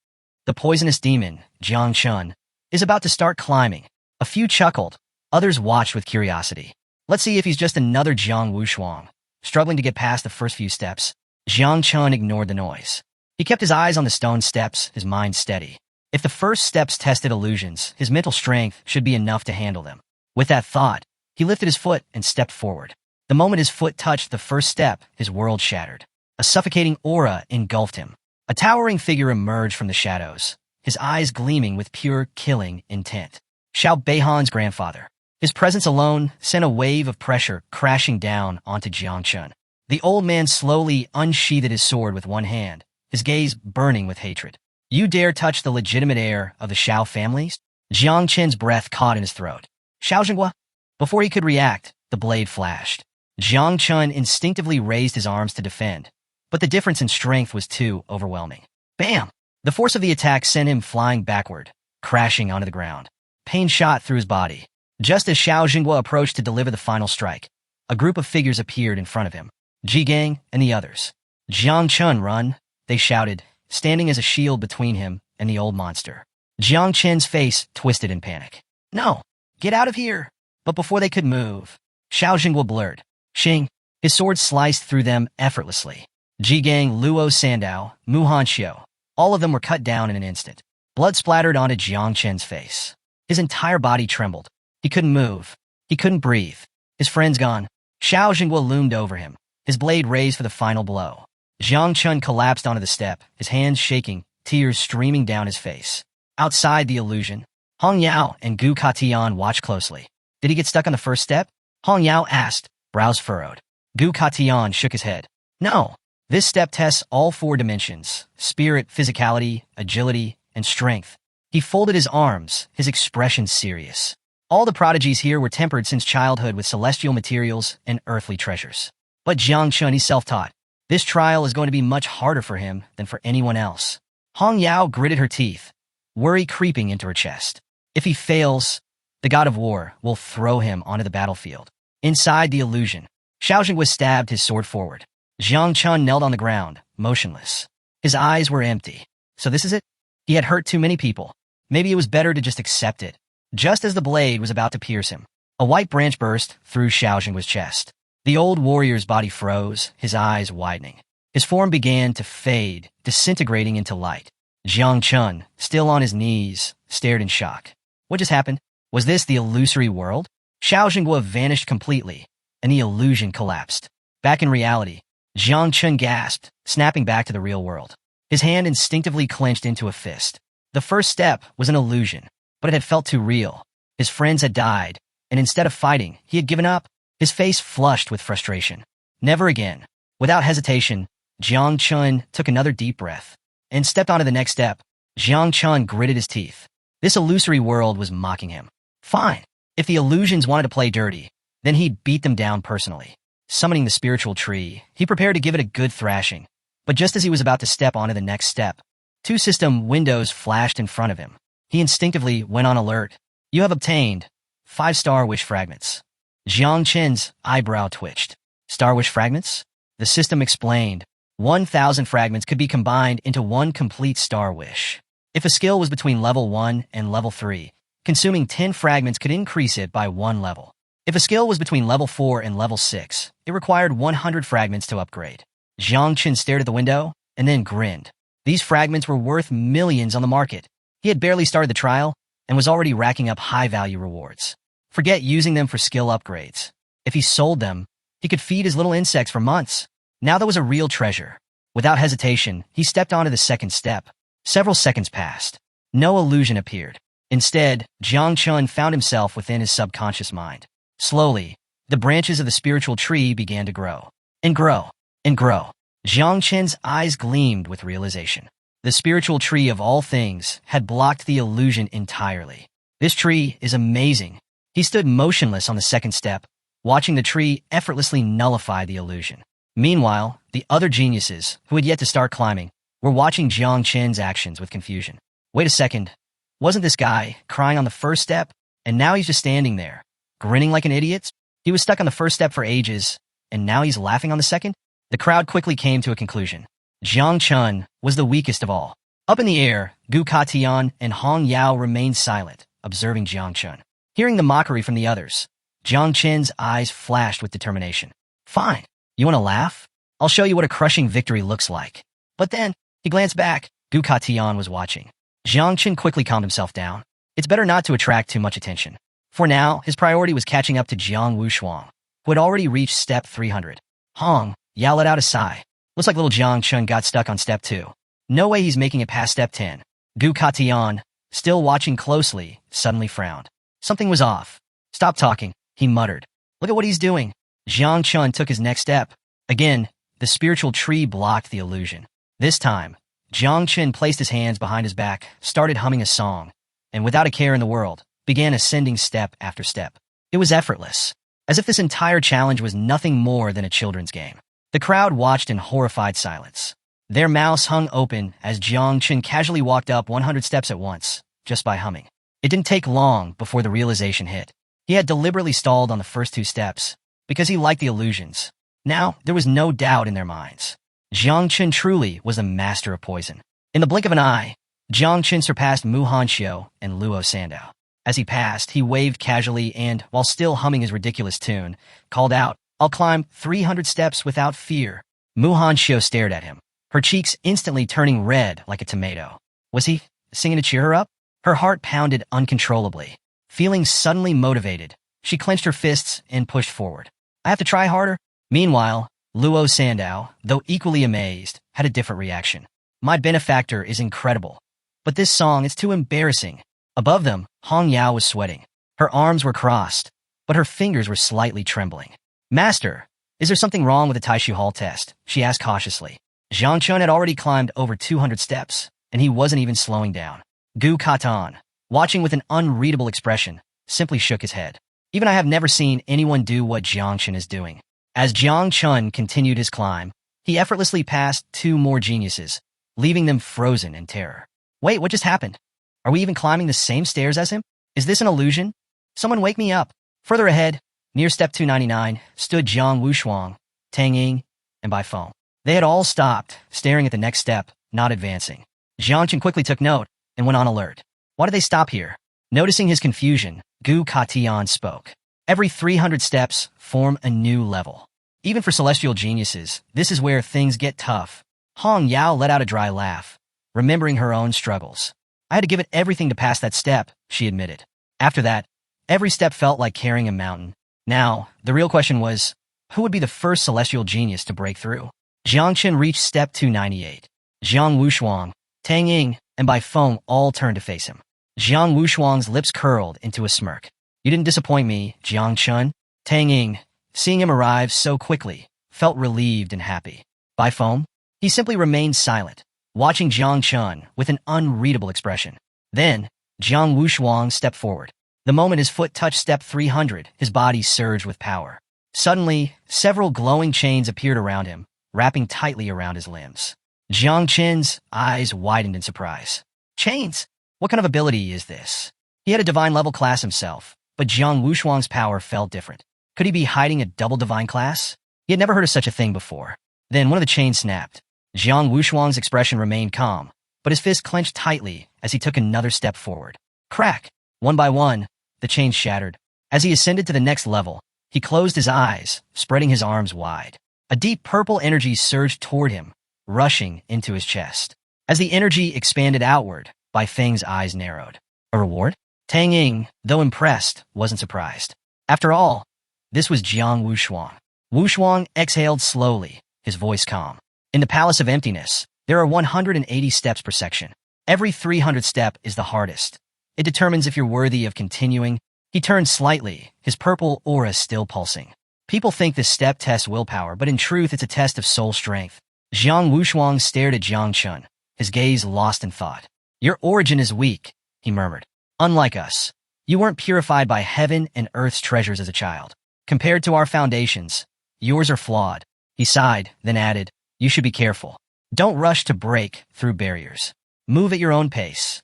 The poisonous demon, Jiang Chun, is about to start climbing. A few chuckled. Others watched with curiosity. Let's see if he's just another Jiang Wushuang. Struggling to get past the first few steps, Jiang Chun ignored the noise. He kept his eyes on the stone steps, his mind steady. If the first steps tested illusions, his mental strength should be enough to handle them. With that thought, he lifted his foot and stepped forward. The moment his foot touched the first step, his world shattered. A suffocating aura engulfed him. A towering figure emerged from the shadows, his eyes gleaming with pure killing intent. Xiao Beihan's grandfather. His presence alone sent a wave of pressure crashing down onto Jiang Chun. The old man slowly unsheathed his sword with one hand, his gaze burning with hatred. You dare touch the legitimate heir of the Xiao families? Jiang Chun's breath caught in his throat. Xiao Jinghua? Before he could react, the blade flashed. Jiang Chun instinctively raised his arms to defend, but the difference in strength was too overwhelming. Bam! The force of the attack sent him flying backward, crashing onto the ground. Pain shot through his body. Just as Xiao Jinghua approached to deliver the final strike, a group of figures appeared in front of him. Jigang and the others. Jiang Chun, run, they shouted, standing as a shield between him and the old monster. Jiang Chun's face twisted in panic. No, get out of here! But before they could move, Xiao Jinghua blurred. Xing, his sword sliced through them effortlessly. Jigang, Luo Sandao, Mu Hanxiu, all of them were cut down in an instant. Blood splattered onto Jiang Chun's face. His entire body trembled. He couldn't move. He couldn't breathe. His friend's gone. Xiao Jinghua loomed over him, his blade raised for the final blow. Jiang Chun collapsed onto the step, his hands shaking, tears streaming down his face. Outside the illusion, Hong Yao and Gu Katian watched closely. Did he get stuck on the first step? Hong Yao asked, brows furrowed. Gu Katian shook his head. No. This step tests all 4 dimensions: spirit, physicality, agility, and strength. He He folded his arms, his expression serious. All the prodigies here were tempered since childhood with celestial materials and earthly treasures. But Jiang Chun, he's self-taught. This trial is going to be much harder for him than for anyone else. Hong Yao gritted her teeth, worry creeping into her chest. If he fails, the god of war will throw him onto the battlefield. Inside the illusion, Xiaojing was stabbed his sword forward. Jiang Chun knelt on the ground, motionless. His eyes were empty. So this is it? He had hurt too many people. Maybe it was better to just accept it. Just as the blade was about to pierce him, a white branch burst through Xiaojing's chest. The old warrior's body froze, his eyes widening. His form began to fade, disintegrating into light. Jiang Chun, still on his knees, stared in shock. What just happened? Was this the illusory world? Xiaojing vanished completely, and the illusion collapsed. Back in reality, Jiang Chun gasped, snapping back to the real world. His hand instinctively clenched into a fist. The first step was an illusion, but it had felt too real. His friends had died, and instead of fighting, he had given up. His face flushed with frustration. Never again. Without hesitation, Jiang Chun took another deep breath and stepped onto the next step. Jiang Chun gritted his teeth. This illusory world was mocking him. Fine. If the illusions wanted to play dirty, then he'd beat them down personally. Summoning the spiritual tree, he prepared to give it a good thrashing. But just as he was about to step onto the next step, 2 system windows flashed in front of him. He instinctively went on alert. You have obtained 5 star wish fragments. Jiang Chen's eyebrow twitched. Star wish fragments? The system explained. 1,000 fragments could be combined into 1 complete star wish. If a skill was between level 1 and level 3, consuming 10 fragments could increase it by 1 level. If a skill was between level 4 and level 6, it required 100 fragments to upgrade. Jiang Chen stared at the window and then grinned. These fragments were worth millions on the market. He had barely started the trial and was already racking up high-value rewards. Forget using them for skill upgrades. If he sold them, he could feed his little insects for months. Now there was a real treasure. Without hesitation, he stepped onto the second step. Several seconds passed. No illusion appeared. Instead, Jiang Chun found himself within his subconscious mind. Slowly, the branches of the spiritual tree began to grow. And grow. And grow. Jiang Chen's eyes gleamed with realization. The spiritual tree of all things had blocked the illusion entirely. This tree is amazing. He stood motionless on the second step, watching the tree effortlessly nullify the illusion. Meanwhile, the other geniuses, who had yet to start climbing, were watching Jiang Chen's actions with confusion. Wait a second. Wasn't this guy crying on the first step? And now he's just standing there, grinning like an idiot? He was stuck on the first step for ages, and now he's laughing on the second? The crowd quickly came to a conclusion. Jiang Chun was the weakest of all. Up in the air, Gu Katian and Hong Yao remained silent, observing Jiang Chun. Hearing the mockery from the others, Jiang Chen's eyes flashed with determination. Fine. You want to laugh? I'll show you what a crushing victory looks like. But then, he glanced back. Gu Katian was watching. Jiang Chen quickly calmed himself down. It's better not to attract too much attention. For now, his priority was catching up to Jiang Wushuang, who had already reached step 300. Hong Yao let out a sigh. Looks like little Jiang Chun got stuck on step 2. No way he's making it past step 10. Gu Katian, still watching closely, suddenly frowned. Something was off. Stop talking, he muttered. Look at what he's doing. Jiang Chun took his next step. Again, the spiritual tree blocked the illusion. This time, Jiang Chun placed his hands behind his back, started humming a song, and without a care in the world, began ascending step after step. It was effortless, as if this entire challenge was nothing more than a children's game. The crowd watched in horrified silence. Their mouths hung open as Jiang Chun casually walked up 100 steps at once, just by humming. It didn't take long before the realization hit. He had deliberately stalled on the first 2 steps, because he liked the illusions. Now, there was no doubt in their minds. Jiang Chun truly was a master of poison. In the blink of an eye, Jiang Chun surpassed Mu Hanxiu and Luo Sandao. As he passed, he waved casually and, while still humming his ridiculous tune, called out, "I'll climb 300 steps without fear." Mu Hanxiu stared at him, her cheeks instantly turning red like a tomato. Was he singing to cheer her up? Her heart pounded uncontrollably. Feeling suddenly motivated, she clenched her fists and pushed forward. I have to try harder? Meanwhile, Luo Sandao, though equally amazed, had a different reaction. My benefactor is incredible. But this song is too embarrassing. Above them, Hong Yao was sweating. Her arms were crossed, but her fingers were slightly trembling. Master, is there something wrong with the Taishu Hall test? She asked cautiously. Jiang Chun had already climbed over 200 steps, and he wasn't even slowing down. Gu Katan, watching with an unreadable expression, simply shook his head. Even I have never seen anyone do what Jiang Chen is doing. As Jiang Chen continued his climb, he effortlessly passed 2 more geniuses, leaving them frozen in terror. Wait, what just happened? Are we even climbing the same stairs as him? Is this an illusion? Someone wake me up. Further ahead, near step 299, stood Jiang Wushuang, Tang Ying, and Bai Feng. They had all stopped, staring at the next step, not advancing. Jiang Chen quickly took note and went on alert. Why did they stop here? Noticing his confusion, Gu Katian spoke. Every 300 steps form a new level. Even for celestial geniuses, this is where things get tough. Hong Yao let out a dry laugh, remembering her own struggles. I had to give it everything to pass that step, she admitted. After that, every step felt like carrying a mountain. Now, the real question was, who would be the first celestial genius to break through? Jiang Chen reached step 298. Jiang Wushuang, Tang Ying, and Bai Feng all turned to face him. Jiang Wushuang's lips curled into a smirk. You didn't disappoint me, Jiang Chen. Tang Ying, seeing him arrive so quickly, felt relieved and happy. Bai Feng? He simply remained silent, watching Jiang Chen with an unreadable expression. Then, Jiang Wushuang stepped forward. The moment his foot touched step 300, his body surged with power. Suddenly, several glowing chains appeared around him, wrapping tightly around his limbs. Jiang Chen's eyes widened in surprise. Chains? What kind of ability is this? He had a divine level class himself, but Jiang Wushuang's power felt different. Could he be hiding a double divine class? He had never heard of such a thing before. Then one of the chains snapped. Jiang Wushuang's expression remained calm, but his fist clenched tightly as he took another step forward. Crack! One by one, the chains shattered. As he ascended to the next level, he closed his eyes, spreading his arms wide. A deep purple energy surged toward him, rushing into his chest. As the energy expanded outward, Bai Feng's eyes narrowed. A reward? Tang Ying, though impressed, wasn't surprised. After all, this was Jiang Wushuang. Wushuang exhaled slowly, his voice calm. In the Palace of Emptiness, there are 180 steps per section. Every 300 step is the hardest. It determines if you're worthy of continuing. He turned slightly, his purple aura still pulsing. People think this step tests willpower, but in truth it's a test of soul strength. Jiang Wushuang stared at Jiang Chen, his gaze lost in thought. Your origin is weak, he murmured. Unlike us, you weren't purified by heaven and earth's treasures as a child. Compared to our foundations, yours are flawed. He sighed, then added, you should be careful. Don't rush to break through barriers. Move at your own pace.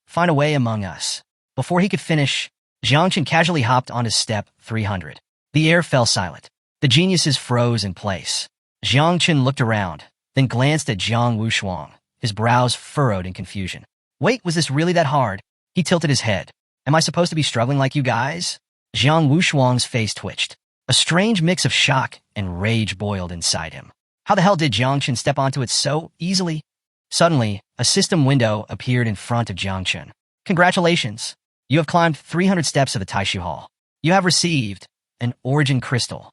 Find a way among us. Before he could finish, Jiang Chen casually hopped onto step 300. The air fell silent. The geniuses froze in place. Jiang Chen looked around, then glanced at Jiang Wushuang, his brows furrowed in confusion. Wait, was this really that hard? He tilted his head. Am I supposed to be struggling like you guys? Jiang Wushuang's face twitched. A strange mix of shock and rage boiled inside him. How the hell did Jiang Chen step onto it so easily? Suddenly, a system window appeared in front of Jiang Chen. Congratulations! You have climbed 300 steps of the Taishu Hall. You have received an origin crystal.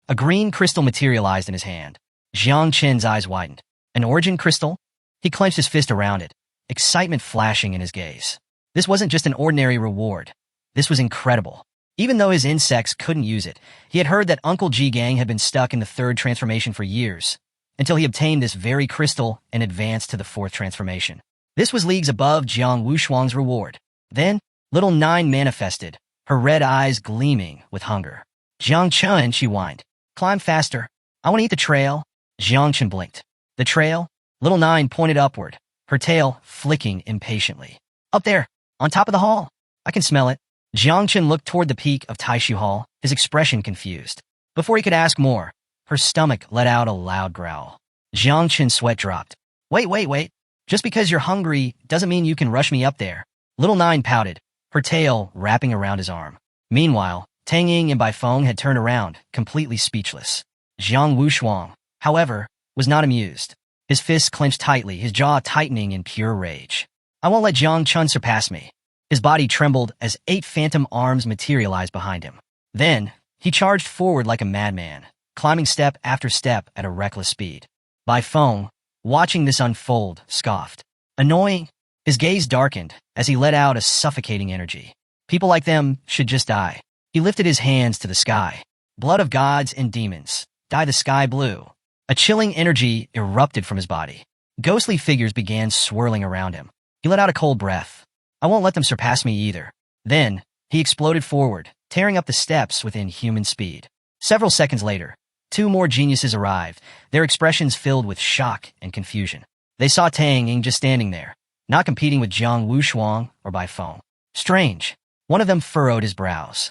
A green crystal materialized in his hand. Jiang Chen's eyes widened. An origin crystal? He clenched his fist around it, excitement flashing in his gaze. This wasn't just an ordinary reward. This was incredible. Even though his insects couldn't use it, he had heard that Uncle Ji Gang had been stuck in the 3rd transformation for years, until he obtained this very crystal and advanced to the 4th transformation. This was leagues above Jiang Wushuang's reward. Then, Little Nine manifested, her red eyes gleaming with hunger. Jiang Chen, she whined. Climb faster. I want to eat the trail. Jiang Chen blinked. The trail? Little Nine pointed upward, her tail flicking impatiently. Up there, on top of the hall. I can smell it. Jiang Chen looked toward the peak of Taishu Hall, his expression confused. Before he could ask more, her stomach let out a loud growl. Jiang Chen's sweat dropped. Wait. Just because you're hungry doesn't mean you can rush me up there. Little Nine pouted, her tail wrapping around his arm. Meanwhile, Tang Ying and Bai Feng had turned around, completely speechless. Jiang Wushuang, however, was not amused. His fists clenched tightly, his jaw tightening in pure rage. I won't let Jiang Chen surpass me. His body trembled as 8 phantom arms materialized behind him. Then, he charged forward like a madman, climbing step after step at a reckless speed. Bai Feng, watching this unfold, scoffed. Annoying. His gaze darkened as he let out a suffocating energy. People like them should just die. He lifted his hands to the sky. Blood of gods and demons, dye the sky blue. A chilling energy erupted from his body. Ghostly figures began swirling around him. He let out a cold breath. I won't let them surpass me either. Then, he exploded forward, tearing up the steps with inhuman speed. Several seconds later, two more geniuses arrived, their expressions filled with shock and confusion. They saw Tang Ying just standing there, not competing with Jiang Wushuang or Bai Feng. Strange. One of them furrowed his brows.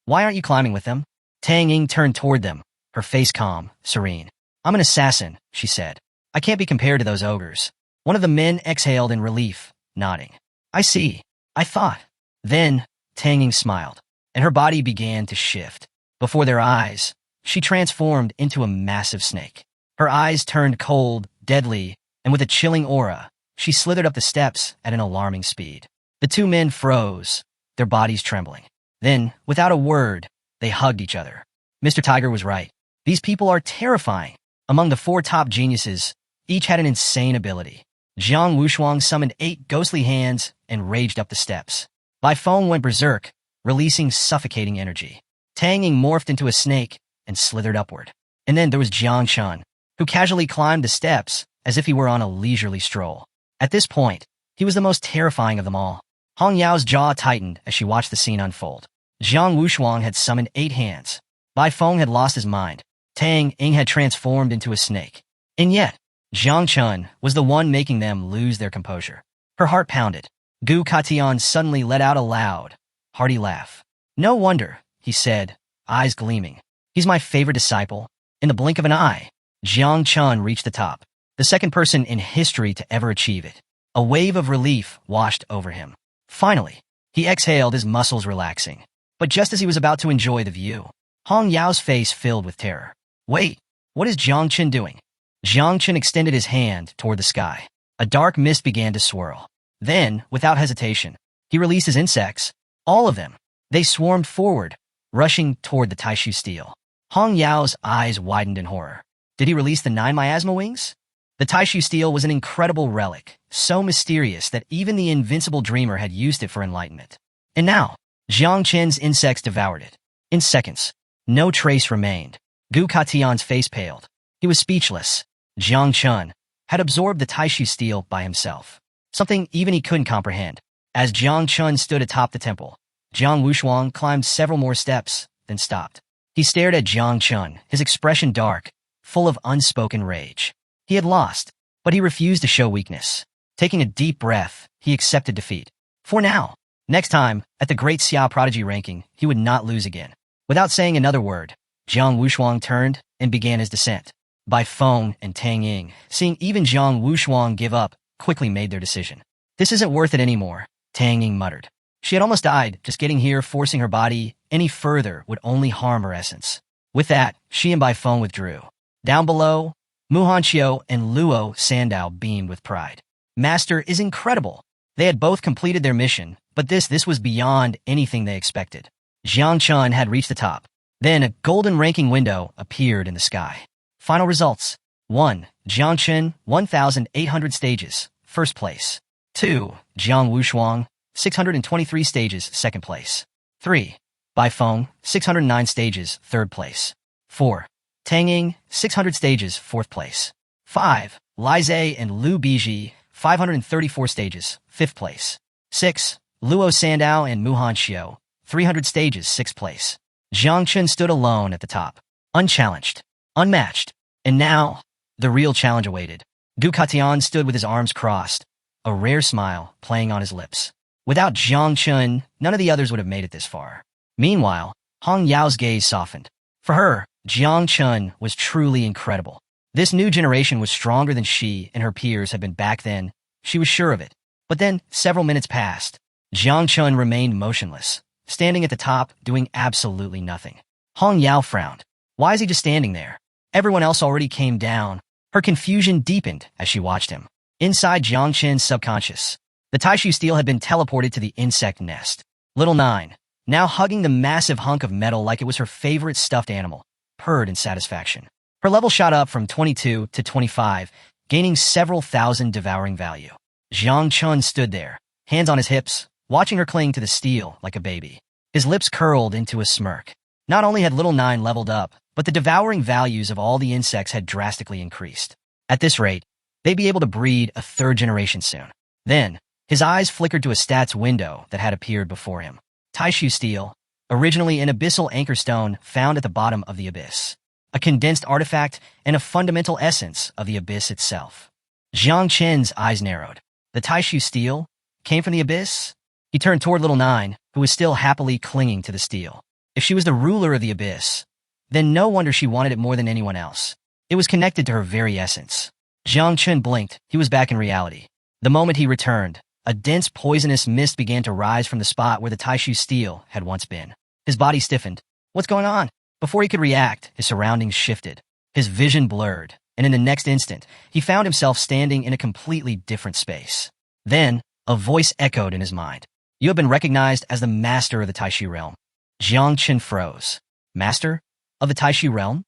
Why aren't you climbing with them? Tang Ying turned toward them, her face calm, serene. I'm an assassin, she said. I can't be compared to those ogres. One of the men exhaled in relief, nodding. I see. I thought. Then, Tang Ying smiled, and her body began to shift. Before their eyes, she transformed into a massive snake. Her eyes turned cold, deadly, and with a chilling aura, she slithered up the steps at an alarming speed. The two men froze, their bodies trembling. Then, without a word, they hugged each other. Mr. Tiger was right. These people are terrifying. Among the four top geniuses, each had an insane ability. Jiang Wushuang summoned 8 ghostly hands and raged up the steps. Bai Feng went berserk, releasing suffocating energy. Tang Ying morphed into a snake and slithered upward. And then there was Jiang Chun, who casually climbed the steps as if he were on a leisurely stroll. At this point, he was the most terrifying of them all. Hong Yao's jaw tightened as she watched the scene unfold. Jiang Wushuang had summoned 8 hands. Bai Feng had lost his mind. Tang Ying had transformed into a snake. And yet, Jiang Chun was the one making them lose their composure. Her heart pounded. Gu Katian suddenly let out a loud, hearty laugh. No wonder, he said, eyes gleaming. He's my favorite disciple. In the blink of an eye, Jiang Chun reached the top, the second person in history to ever achieve it. A wave of relief washed over him. Finally, he exhaled, his muscles relaxing. But just as he was about to enjoy the view, Hong Yao's face filled with terror. Wait, what is Jiang Chun doing? Jiang Chun extended his hand toward the sky. A dark mist began to swirl. Then, without hesitation, he released his insects. All of them. They swarmed forward, rushing toward the Taishu steel. Hong Yao's eyes widened in horror. Did he release the 9 miasma wings? The Taishu steel was an incredible relic, so mysterious that even the invincible dreamer had used it for enlightenment. And now, Jiang Chen's insects devoured it. In seconds, no trace remained. Gu Katian's face paled. He was speechless. Jiang Chun had absorbed the Taishu steel by himself. Something even he couldn't comprehend. As Jiang Chun stood atop the temple, Jiang Wushuang climbed several more steps, then stopped. He stared at Jiang Chun, his expression dark, full of unspoken rage. He had lost, but he refused to show weakness. Taking a deep breath, he accepted defeat. For now. Next time, at the Great Xiao Prodigy ranking, he would not lose again. Without saying another word, Jiang Wushuang turned and began his descent. Bai Feng and Tang Ying, seeing even Jiang Wushuang give up, quickly made their decision. This isn't worth it anymore, Tang Ying muttered. She had almost died, just getting here, forcing her body any further would only harm her essence. With that, she and Bai Feng withdrew. Down below, Mu Hanqiu and Luo Sandao beamed with pride. Master is incredible. They had both completed their mission, but this was beyond anything they expected. Jiang Chun had reached the top. Then a golden ranking window appeared in the sky. Final results. 1. Jiang Chun, 1,800 stages, first place. 2. Jiang Wushuang, 623 stages, second place. 3. Bai Feng, 609 stages, third place. 4. Tang Ying, 600 stages, fourth place. 5. Lai Zhe and Liu Biji, 534 stages, fifth place. 6. Luo Sandao and Mu Hanqiu, 300 stages, sixth place. Jiang Chun stood alone at the top, unchallenged, unmatched. And now, the real challenge awaited. Gu Katian stood with his arms crossed, a rare smile playing on his lips. Without Jiang Chun, none of the others would have made it this far. Meanwhile, Hong Yao's gaze softened. For her, Jiang Chun was truly incredible. This new generation was stronger than she and her peers had been back then. She was sure of it. But then, several minutes passed. Jiang Chun remained motionless, standing at the top, doing absolutely nothing. Hong Yao frowned. Why is he just standing there? Everyone else already came down. Her confusion deepened as she watched him. Inside Jiang Chun's subconscious, the Taishu steel had been teleported to the insect nest. Little Nine, now hugging the massive hunk of metal like it was her favorite stuffed animal, purred in satisfaction. Her level shot up from 22 to 25, gaining several thousand devouring value. Jiang Chun stood there, hands on his hips, watching her cling to the steel like a baby. His lips curled into a smirk. Not only had Little Nine leveled up, but the devouring values of all the insects had drastically increased. At this rate, they'd be able to breed a third generation soon. Then, His eyes flickered to a stats window that had appeared before him. Taishu steel, originally an abyssal anchor stone found at the bottom of the abyss. A condensed artifact and a fundamental essence of the abyss itself. Jiang Chen's eyes narrowed. The Taishu steel came from the abyss? He turned toward Little Nine, who was still happily clinging to the steel. If she was the ruler of the abyss, then no wonder she wanted it more than anyone else. It was connected to her very essence. Jiang Chen blinked. He was back in reality. The moment he returned, a dense poisonous mist began to rise from the spot where the Taishu steel had once been. His body stiffened. What's going on? Before he could react, his surroundings shifted. His vision blurred, and in the next instant, he found himself standing in a completely different space. Then, a voice echoed in his mind. You have been recognized as the master of the Taishu realm. Jiang Chen froze. Master of the Taishu realm?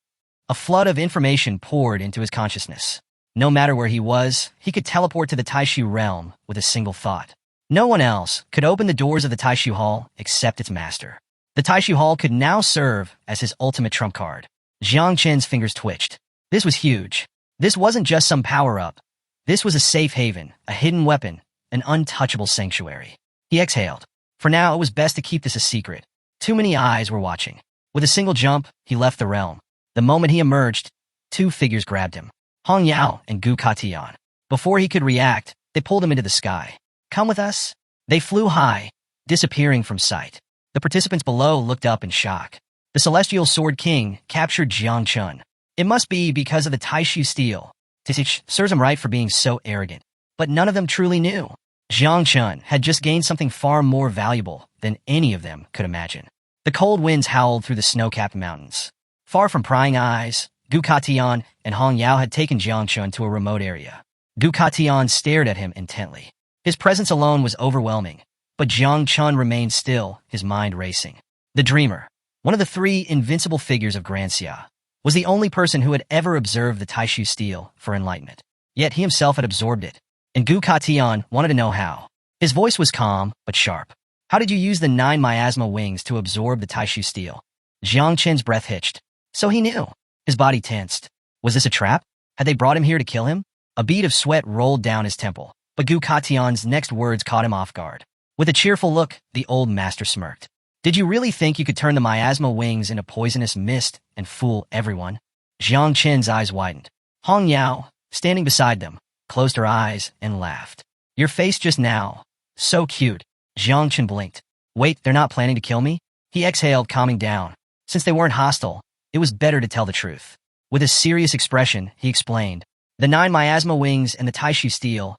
A flood of information poured into his consciousness. No matter where he was, he could teleport to the Taishu realm with a single thought. No one else could open the doors of the Taishu Hall except its master. The Taishu Hall could now serve as his ultimate trump card. Jiang Chen's fingers twitched. This was huge. This wasn't just some power-up. This was a safe haven, a hidden weapon, an untouchable sanctuary. He exhaled. For now, it was best to keep this a secret. Too many eyes were watching. With a single jump, he left the realm. The moment he emerged, two figures grabbed him. Hong Yao and Gu Katian. Before he could react, they pulled him into the sky. Come with us? They flew high, disappearing from sight. The participants below looked up in shock. The Celestial Sword King captured Jiang Chen. It must be because of the Taishu steel. Tisich serves him right for being so arrogant. But none of them truly knew. Jiang Chen had just gained something far more valuable than any of them could imagine. The cold winds howled through the snow-capped mountains. Far from prying eyes, Gu Katian and Hong Yao had taken Jiang Chen to a remote area. Gu Katian stared at him intently. His presence alone was overwhelming, but Jiang Chen remained still, his mind racing. The Dreamer, one of the three invincible figures of Grand Xia, was the only person who had ever observed the Taishu steel for enlightenment. Yet he himself had absorbed it, and Gu Katian wanted to know how. His voice was calm, but sharp. How did you use the 9 miasma wings to absorb the Taishu steel? Jiang Chen's breath hitched. So he knew. His body tensed. Was this a trap? Had they brought him here to kill him? A bead of sweat rolled down his temple, but Gu Katian's next words caught him off guard. With a cheerful look, the old master smirked. Did you really think you could turn the miasma wings into poisonous mist and fool everyone? Jiang Chen's eyes widened. Hong Yao, standing beside them, closed her eyes and laughed. Your face just now. So cute. Jiang Chen blinked. Wait, they're not planning to kill me? He exhaled, calming down. Since they weren't hostile, it was better to tell the truth. With a serious expression, he explained. The 9 miasma wings and the Taishu steel,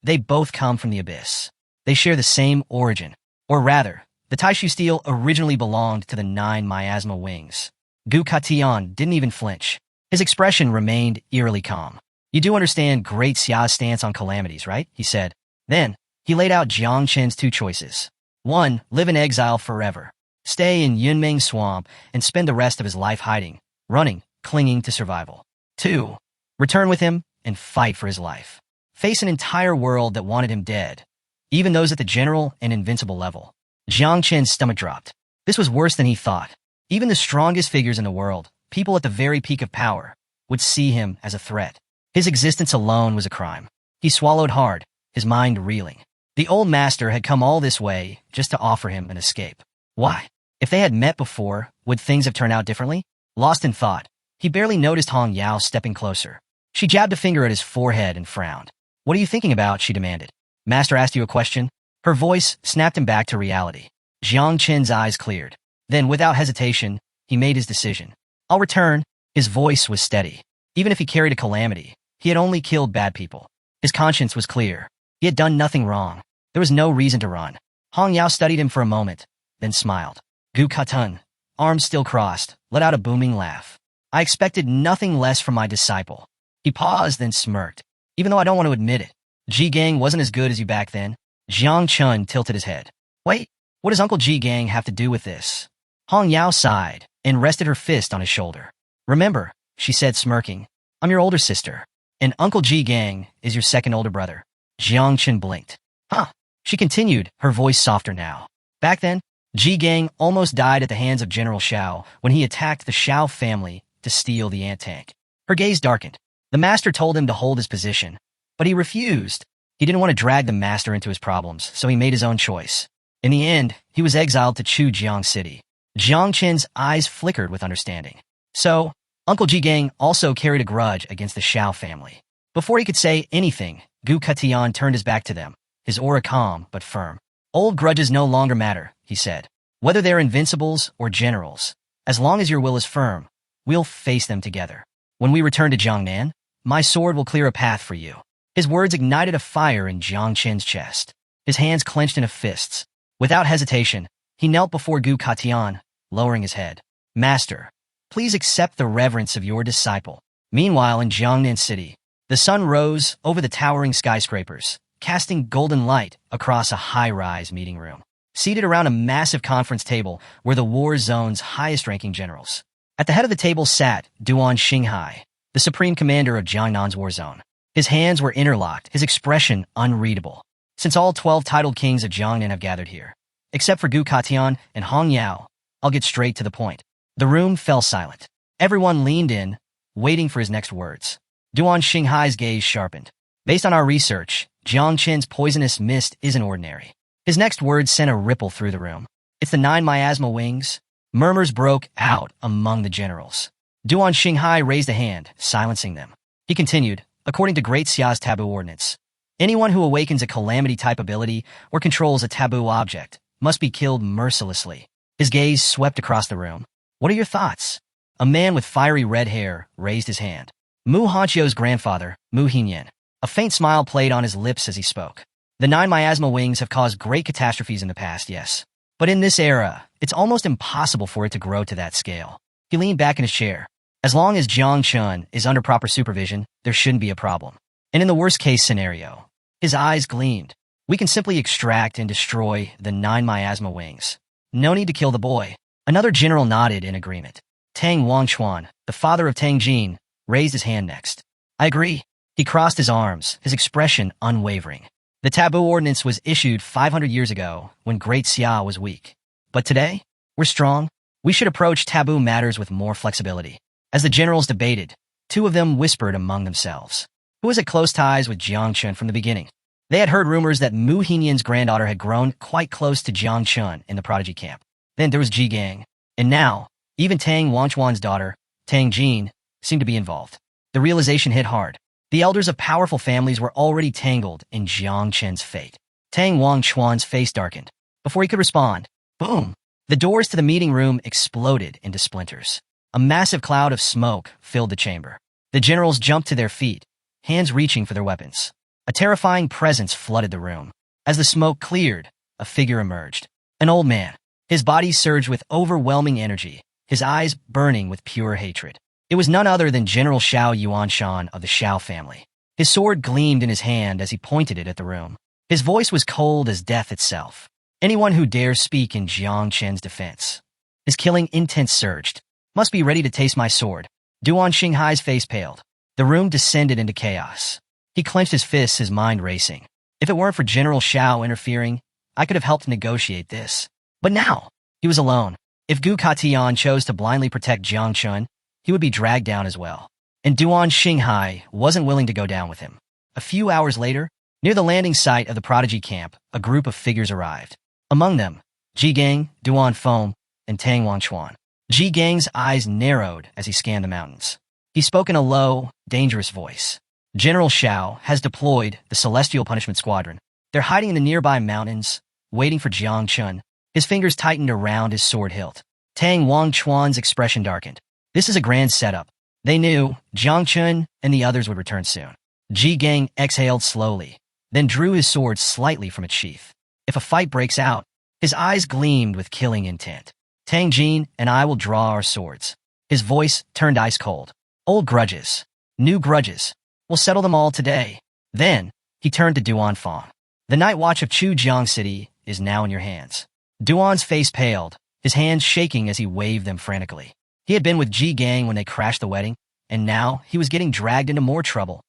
they both come from the abyss. They share the same origin. Or rather, the Taishu steel originally belonged to the 9 miasma wings. Gu Katian didn't even flinch. His expression remained eerily calm. You do understand Great Xia's stance on calamities, right? He said. Then, he laid out Jiang Chen's 2 choices. 1. Live in exile forever. Stay in Yunmeng Swamp and spend the rest of his life hiding, running, clinging to survival. 2. Return with him and fight for his life. Face an entire world that wanted him dead, even those at the general and invincible level. Jiang Chen's stomach dropped. This was worse than he thought. Even the strongest figures in the world, people at the very peak of power, would see him as a threat. His existence alone was a crime. He swallowed hard, his mind reeling. The old master had come all this way just to offer him an escape. Why? If they had met before, would things have turned out differently? Lost in thought, he barely noticed Hong Yao stepping closer. She jabbed a finger at his forehead and frowned. What are you thinking about? She demanded. Master asked you a question? Her voice snapped him back to reality. Jiang Chen's eyes cleared. Then, without hesitation, he made his decision. I'll return. His voice was steady. Even if he carried a calamity, he had only killed bad people. His conscience was clear. He had done nothing wrong. There was no reason to run. Hong Yao studied him for a moment, then smiled. Gu Katun, arms still crossed, let out a booming laugh. I expected nothing less from my disciple. He paused, then smirked. Even though I don't want to admit it, Ji Gang wasn't as good as you back then. Jiang Chen tilted his head. Wait, what does Uncle Ji Gang have to do with this? Hong Yao sighed and rested her fist on his shoulder. Remember, she said, smirking, I'm your older sister, and Uncle Ji Gang is your second older brother. Jiang Chen blinked. Huh. She continued, her voice softer now. Back then, Ji Gang almost died at the hands of General Xiao when he attacked the Xiao family to steal the ant tank. Her gaze darkened. The master told him to hold his position, but he refused. He didn't want to drag the master into his problems, so he made his own choice. In the end, he was exiled to Chujiang City. Jiang Qin's eyes flickered with understanding. So, Uncle Jigang also carried a grudge against the Xiao family. Before he could say anything, Gu Katian turned his back to them, his aura calm but firm. Old grudges no longer matter, he said. Whether they're invincibles or generals, as long as your will is firm, we'll face them together. When we return to Jiangnan, my sword will clear a path for you. His words ignited a fire in Jiang Qin's chest. His hands clenched into fists. Without hesitation, he knelt before Gu Katian, lowering his head. Master, please accept the reverence of your disciple. Meanwhile, in Jiangnan City, the sun rose over the towering skyscrapers, casting golden light across a high-rise meeting room. Seated around a massive conference table were the war zone's highest-ranking generals. At the head of the table sat Duan Xinghai, the supreme commander of Jiangnan's war zone. His hands were interlocked, his expression unreadable. Since all 12 titled kings of Jiangnan have gathered here, except for Gu Katian and Hong Yao, I'll get straight to the point. The room fell silent. Everyone leaned in, waiting for his next words. Duan Xinghai's gaze sharpened. Based on our research, Jiang Qin's poisonous mist isn't ordinary. His next words sent a ripple through the room. It's the 9 miasma wings. Murmurs broke out among the generals. Duan Xinghai raised a hand, silencing them. He continued, according to Great Xia's taboo ordinance, anyone who awakens a calamity-type ability or controls a taboo object must be killed mercilessly. His gaze swept across the room. What are your thoughts? A man with fiery red hair raised his hand. Mu Hanchio's grandfather, Mu Hinyan. A faint smile played on his lips as he spoke. The 9 miasma wings have caused great catastrophes in the past, yes. But in this era, it's almost impossible for it to grow to that scale. He leaned back in his chair. As long as Jiang Chun is under proper supervision, there shouldn't be a problem. And in the worst-case scenario, his eyes gleamed. We can simply extract and destroy the 9 miasma wings. No need to kill the boy. Another general nodded in agreement. Tang Wangchuan, the father of Tang Jin, raised his hand next. I agree. He crossed his arms, his expression unwavering. The taboo ordinance was issued 500 years ago when Great Xia was weak. But today, we're strong. We should approach taboo matters with more flexibility. As the generals debated, 2 of them whispered among themselves. Who was at close ties with Jiang Chun from the beginning? They had heard rumors that Mu Hinyan's granddaughter had grown quite close to Jiang Chun in the prodigy camp. Then there was Ji Gang. And now, even Tang Wangchuan's daughter, Tang Jin, seemed to be involved. The realization hit hard. The elders of powerful families were already tangled in Jiang Chen's fate. Tang Wangchuan's face darkened. Before he could respond, boom! The doors to the meeting room exploded into splinters. A massive cloud of smoke filled the chamber. The generals jumped to their feet, hands reaching for their weapons. A terrifying presence flooded the room. As the smoke cleared, a figure emerged. An old man. His body surged with overwhelming energy, his eyes burning with pure hatred. It was none other than General Xiao Yuanshan of the Xiao family. His sword gleamed in his hand as he pointed it at the room. His voice was cold as death itself. Anyone who dares speak in Jiang Chen's defense. His killing intent surged. Must be ready to taste my sword. Duan Xinghai's face paled. The room descended into chaos. He clenched his fists, his mind racing. If it weren't for General Xiao interfering, I could have helped negotiate this. But now, he was alone. If Gu Katian chose to blindly protect Jiang Chun, he would be dragged down as well. And Duan Xinghai wasn't willing to go down with him. A few hours later, near the landing site of the prodigy camp, a group of figures arrived. Among them, Ji Gang, Duan Feng, and Tang Wangchuan. Ji Gang's eyes narrowed as he scanned the mountains. He spoke in a low, dangerous voice. General Xiao has deployed the Celestial Punishment Squadron. They're hiding in the nearby mountains, waiting for Jiang Chun. His fingers tightened around his sword hilt. Tang Wangchuan's expression darkened. This is a grand setup. They knew Jiang Chun and the others would return soon. Ji Gang exhaled slowly, then drew his sword slightly from its sheath. If a fight breaks out, his eyes gleamed with killing intent. Tang Jin and I will draw our swords. His voice turned ice cold. Old grudges. New grudges. We'll settle them all today. Then, he turned to Duan Feng. The night watch of Chujiang City is now in your hands. Duan's face paled, his hands shaking as he waved them frantically. He had been with Ji Gang when they crashed the wedding, and now he was getting dragged into more trouble.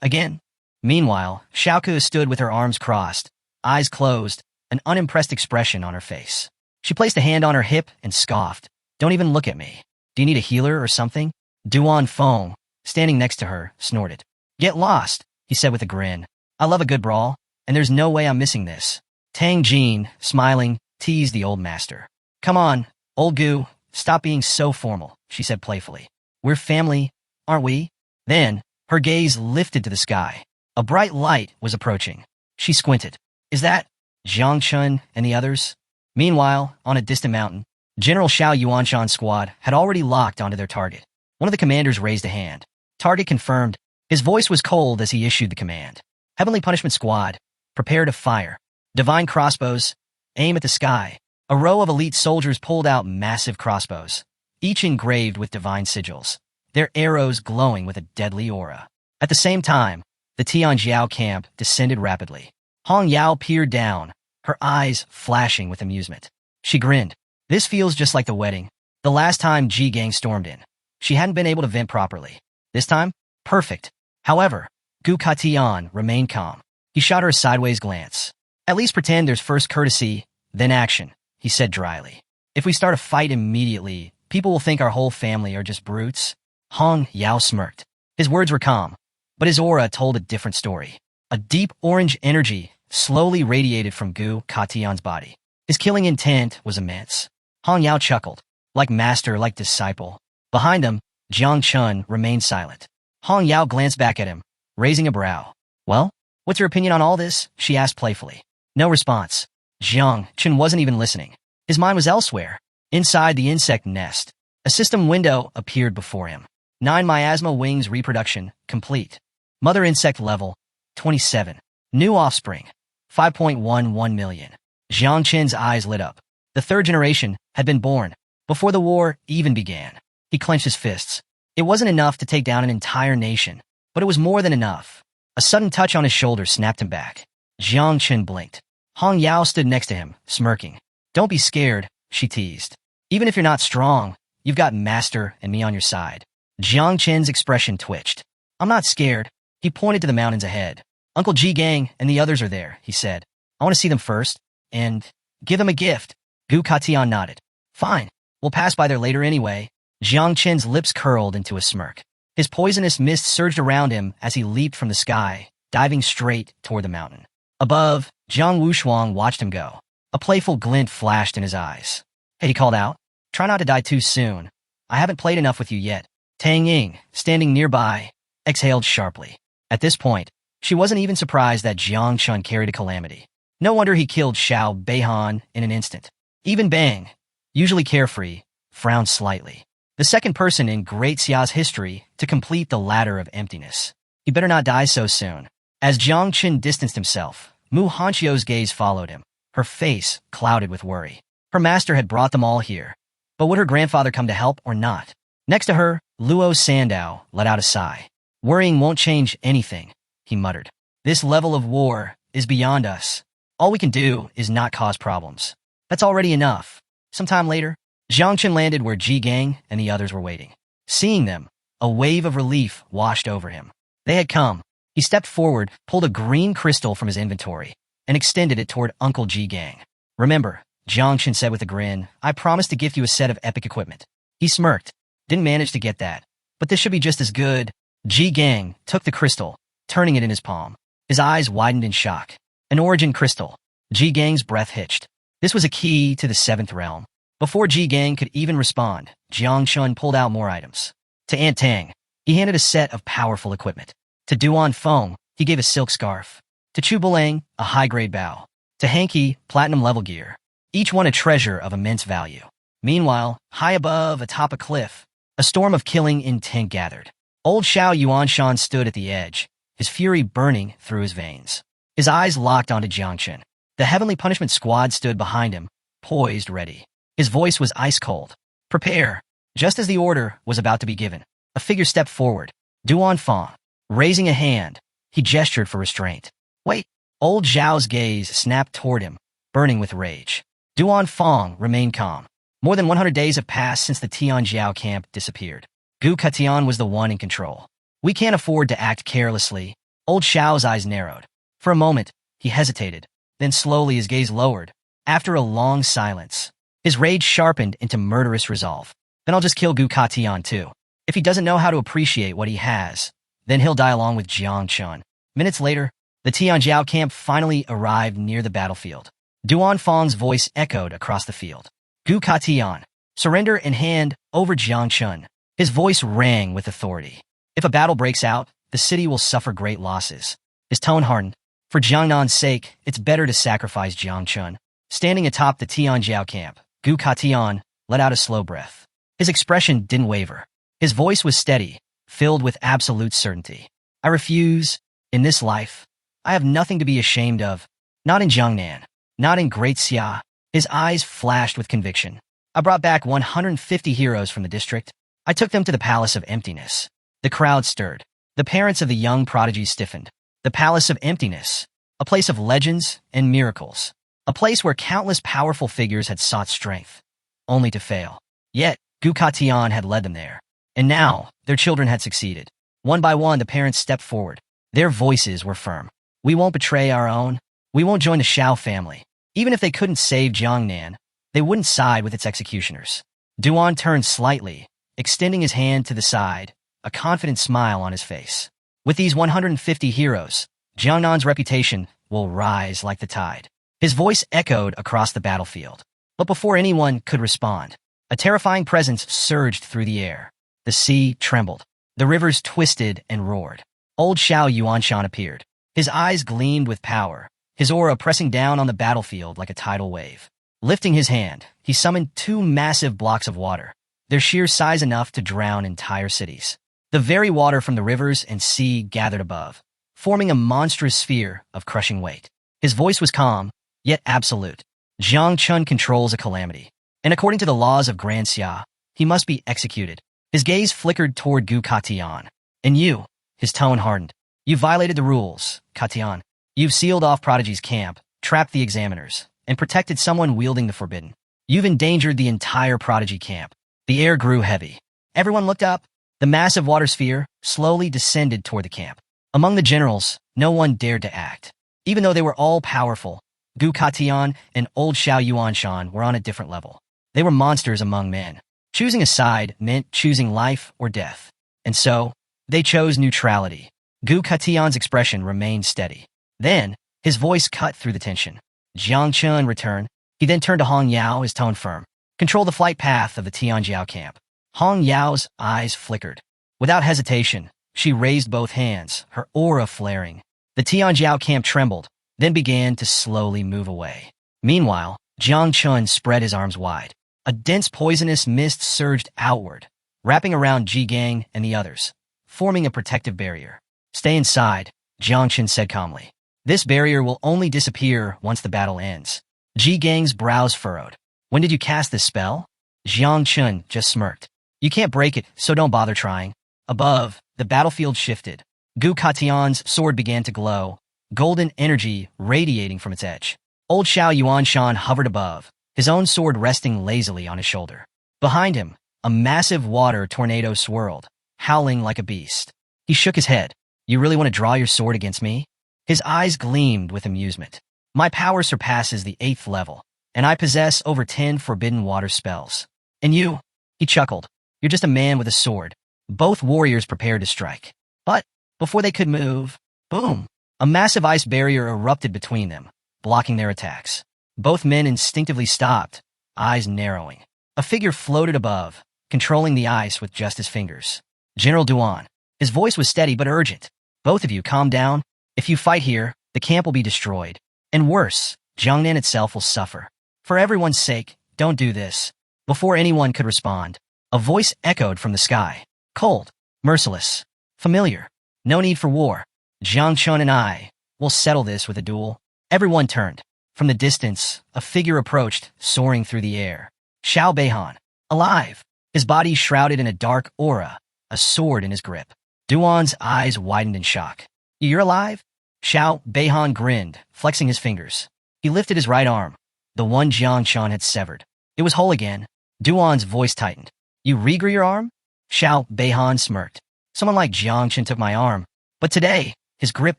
Again. Meanwhile, Xiaoku stood with her arms crossed, eyes closed, an unimpressed expression on her face. She placed a hand on her hip and scoffed. Don't even look at me. Do you need a healer or something? Duan Feng, standing next to her, snorted. Get lost, he said with a grin. I love a good brawl. and there's no way I'm missing this. Tang Jin, smiling, teased the old master. Come on, old Gu, stop being so formal, she said playfully. We're family, aren't we? Then, her gaze lifted to the sky. A bright light was approaching. She squinted. Is that Jiang Chun and the others? Meanwhile, on a distant mountain, General Xiao Yuanshan's squad had already locked onto their target. One of the commanders raised a hand. Target confirmed. His voice was cold as he issued the command. Heavenly Punishment Squad, prepare to fire. Divine crossbows, aim at the sky. A row of elite soldiers pulled out massive crossbows, each engraved with divine sigils, their arrows glowing with a deadly aura. At the same time, the Tianjiao camp descended rapidly. Hong Yao peered down, her eyes flashing with amusement. She grinned. This feels just like the wedding. The last time Ji Gang stormed in, she hadn't been able to vent properly. This time, perfect. However, Gu Katian remained calm. He shot her a sideways glance. At least pretend there's first courtesy, then action, he said dryly. If we start a fight immediately, people will think our whole family are just brutes. Hong Yao smirked. His words were calm, but his aura told a different story. A deep orange energy slowly radiated from Gu Katian's body. His killing intent was immense. Hong Yao chuckled. Like master, like disciple. Behind him, Jiang Chun remained silent. Hong Yao glanced back at him, raising a brow. Well, what's your opinion on all this? She asked playfully. No response. Jiang Chun wasn't even listening. His mind was elsewhere. Inside the insect nest, a system window appeared before him. 9 miasma wings reproduction, complete. Mother insect level, 27. New offspring, 5.11 million. Jiang Chen's eyes lit up. The third generation had been born before the war even began. He clenched his fists. It wasn't enough to take down an entire nation, but it was more than enough. A sudden touch on his shoulder snapped him back. Jiang Chen blinked. Hong Yao stood next to him, smirking. Don't be scared, she teased. Even if you're not strong, you've got Master and me on your side. Jiang Chen's expression twitched. I'm not scared. He pointed to the mountains ahead. Uncle Ji Gang and the others are there, he said. I want to see them first, and give them a gift. Gu Katian nodded. Fine, we'll pass by there later anyway. Jiang Chen's lips curled into a smirk. His poisonous mist surged around him as he leaped from the sky, diving straight toward the mountain. Above, Jiang Wushuang watched him go. A playful glint flashed in his eyes. Hey, he called out. Try not to die too soon. I haven't played enough with you yet. Tang Ying, standing nearby, exhaled sharply. At this point, she wasn't even surprised that Jiang Chun carried a calamity. No wonder he killed Xiao Beihan in an instant. Even Bang, usually carefree, frowned slightly. The second person in Great Xia's history to complete the ladder of emptiness. He better not die so soon. As Jiang Chen distanced himself, Mu Hanchio's gaze followed him, her face clouded with worry. Her master had brought them all here. But would her grandfather come to help or not? Next to her, Luo Sandao let out a sigh. Worrying won't change anything, he muttered. This level of war is beyond us. All we can do is not cause problems. That's already enough. Sometime later, Jiang Chen landed where Ji Gang and the others were waiting. Seeing them, a wave of relief washed over him. They had come. He stepped forward, pulled a green crystal from his inventory, and extended it toward Uncle Ji Gang. Remember, Jiang Chen said with a grin, I promised to gift you a set of epic equipment. He smirked. Didn't manage to get that. But this should be just as good. Ji Gang took the crystal, turning it in his palm. His eyes widened in shock. An origin crystal. Ji Gang's breath hitched. This was a key to the 7th realm. Before Ji Gang could even respond, Jiang Chun pulled out more items. To Aunt Tang, he handed a set of powerful equipment. To Duan Feng, he gave a silk scarf. To Chu Bulang, a high-grade bow. To Hanky, platinum-level gear. Each one a treasure of immense value. Meanwhile, high above, atop a cliff, a storm of killing intent gathered. Old Xiao Yuanshan stood at the edge, his fury burning through his veins. His eyes locked onto Jiang Chen. The Heavenly Punishment Squad stood behind him, poised ready. His voice was ice-cold. Prepare. Just as the order was about to be given, a figure stepped forward. Duan Feng. Raising a hand, he gestured for restraint. Wait. Old Zhao's gaze snapped toward him, burning with rage. Duan Feng remained calm. More than 100 days have passed since the Tianjiao camp disappeared. Gu Katian was the one in control. We can't afford to act carelessly. Old Xiao's eyes narrowed. For a moment, he hesitated. Then slowly his gaze lowered. After a long silence, his rage sharpened into murderous resolve. Then I'll just kill Gu Katian too. If he doesn't know how to appreciate what he has, then he'll die along with Jiang Chun. Minutes later, The Tianjiao camp finally arrived near the battlefield. Duan Fang's voice echoed across the field. Gu Katian, surrender in hand over Jiang Chun. His voice rang with authority. If a battle breaks out, the city will suffer great losses. His tone hardened. For Jiangnan's sake, it's better to sacrifice Jiang Chun. Standing atop the Tianjiao camp, Gu Katian let out a slow breath. His expression didn't waver. His voice was steady, filled with absolute certainty. I refuse. In this life, I have nothing to be ashamed of. Not in Jiangnan. Not in Great Xia. His eyes flashed with conviction. I brought back 150 heroes from the district. I took them to the Palace of Emptiness. The crowd stirred. The parents of the young prodigies stiffened. The Palace of Emptiness, a place of legends and miracles. A place where countless powerful figures had sought strength, only to fail. Yet, Gu Katian had led them there. And now, their children had succeeded. One by one, the parents stepped forward. Their voices were firm. We won't betray our own. We won't join the Xiao family. Even if they couldn't save Jiangnan, they wouldn't side with its executioners. Duan turned slightly, extending his hand to the side, a confident smile on his face. With these 150 heroes, Jiangnan's reputation will rise like the tide. His voice echoed across the battlefield. But before anyone could respond, a terrifying presence surged through the air. The sea trembled. The rivers twisted and roared. Old Xiao Yuanshan appeared. His eyes gleamed with power, his aura pressing down on the battlefield like a tidal wave. Lifting his hand, he summoned 2 massive blocks of water, their sheer size enough to drown entire cities. The very water from the rivers and sea gathered above, forming a monstrous sphere of crushing weight. His voice was calm, yet absolute. Jiang Chun controls a calamity, and according to the laws of Grand Xia, he must be executed. His gaze flickered toward Gu Katian. And you, his tone hardened. You violated the rules, Katian. You've sealed off Prodigy's camp, trapped the examiners, and protected someone wielding the forbidden. You've endangered the entire Prodigy camp. The air grew heavy. Everyone looked up. The massive water sphere slowly descended toward the camp. Among the generals, no one dared to act. Even though they were all powerful, Gu Katian and old Xiao Yuanshan were on a different level. They were monsters among men. Choosing a side meant choosing life or death. And so, they chose neutrality. Gu Katian's expression remained steady. Then, his voice cut through the tension. Jiang Chun returned. He then turned to Hong Yao, his tone firm. Control the flight path of the Tianjiao camp. Hong Yao's eyes flickered. Without hesitation, she raised both hands, her aura flaring. The Tianjiao camp trembled, then began to slowly move away. Meanwhile, Jiang Chun spread his arms wide. A dense poisonous mist surged outward, wrapping around Ji Gang and the others, forming a protective barrier. Stay inside, Jiang Chun said calmly. This barrier will only disappear once the battle ends. Ji Gang's brows furrowed. When did you cast this spell? Jiang Chun just smirked. You can't break it, so don't bother trying. Above, the battlefield shifted. Gu Katian's sword began to glow, golden energy radiating from its edge. Old Xiao Yuanshan hovered above, his own sword resting lazily on his shoulder. Behind him, a massive water tornado swirled, howling like a beast. He shook his head. You really want to draw your sword against me? His eyes gleamed with amusement. My power surpasses the 8th level, and I possess over 10 forbidden water spells. And you? He chuckled. You're just a man with a sword. Both warriors prepared to strike. But, before they could move, boom! A massive ice barrier erupted between them, blocking their attacks. Both men instinctively stopped, eyes narrowing. A figure floated above, controlling the ice with just his fingers. General Duan. His voice was steady but urgent. Both of you calm down. If you fight here, the camp will be destroyed. And worse, Jiangnan itself will suffer. For everyone's sake, don't do this. Before anyone could respond, a voice echoed from the sky. Cold, merciless, familiar. No need for war. Jiang Chun and I will settle this with a duel. Everyone turned. From the distance, a figure approached, soaring through the air. Xiao Beihan, alive, his body shrouded in a dark aura, a sword in his grip. Duan's eyes widened in shock. You're alive? Xiao Beihan grinned, flexing his fingers. He lifted his right arm, the one Jiang Chun had severed. It was whole again. Duan's voice tightened. You regrew your arm? Xiao Beihan smirked. Someone like Jiang Chun took my arm, but today, his grip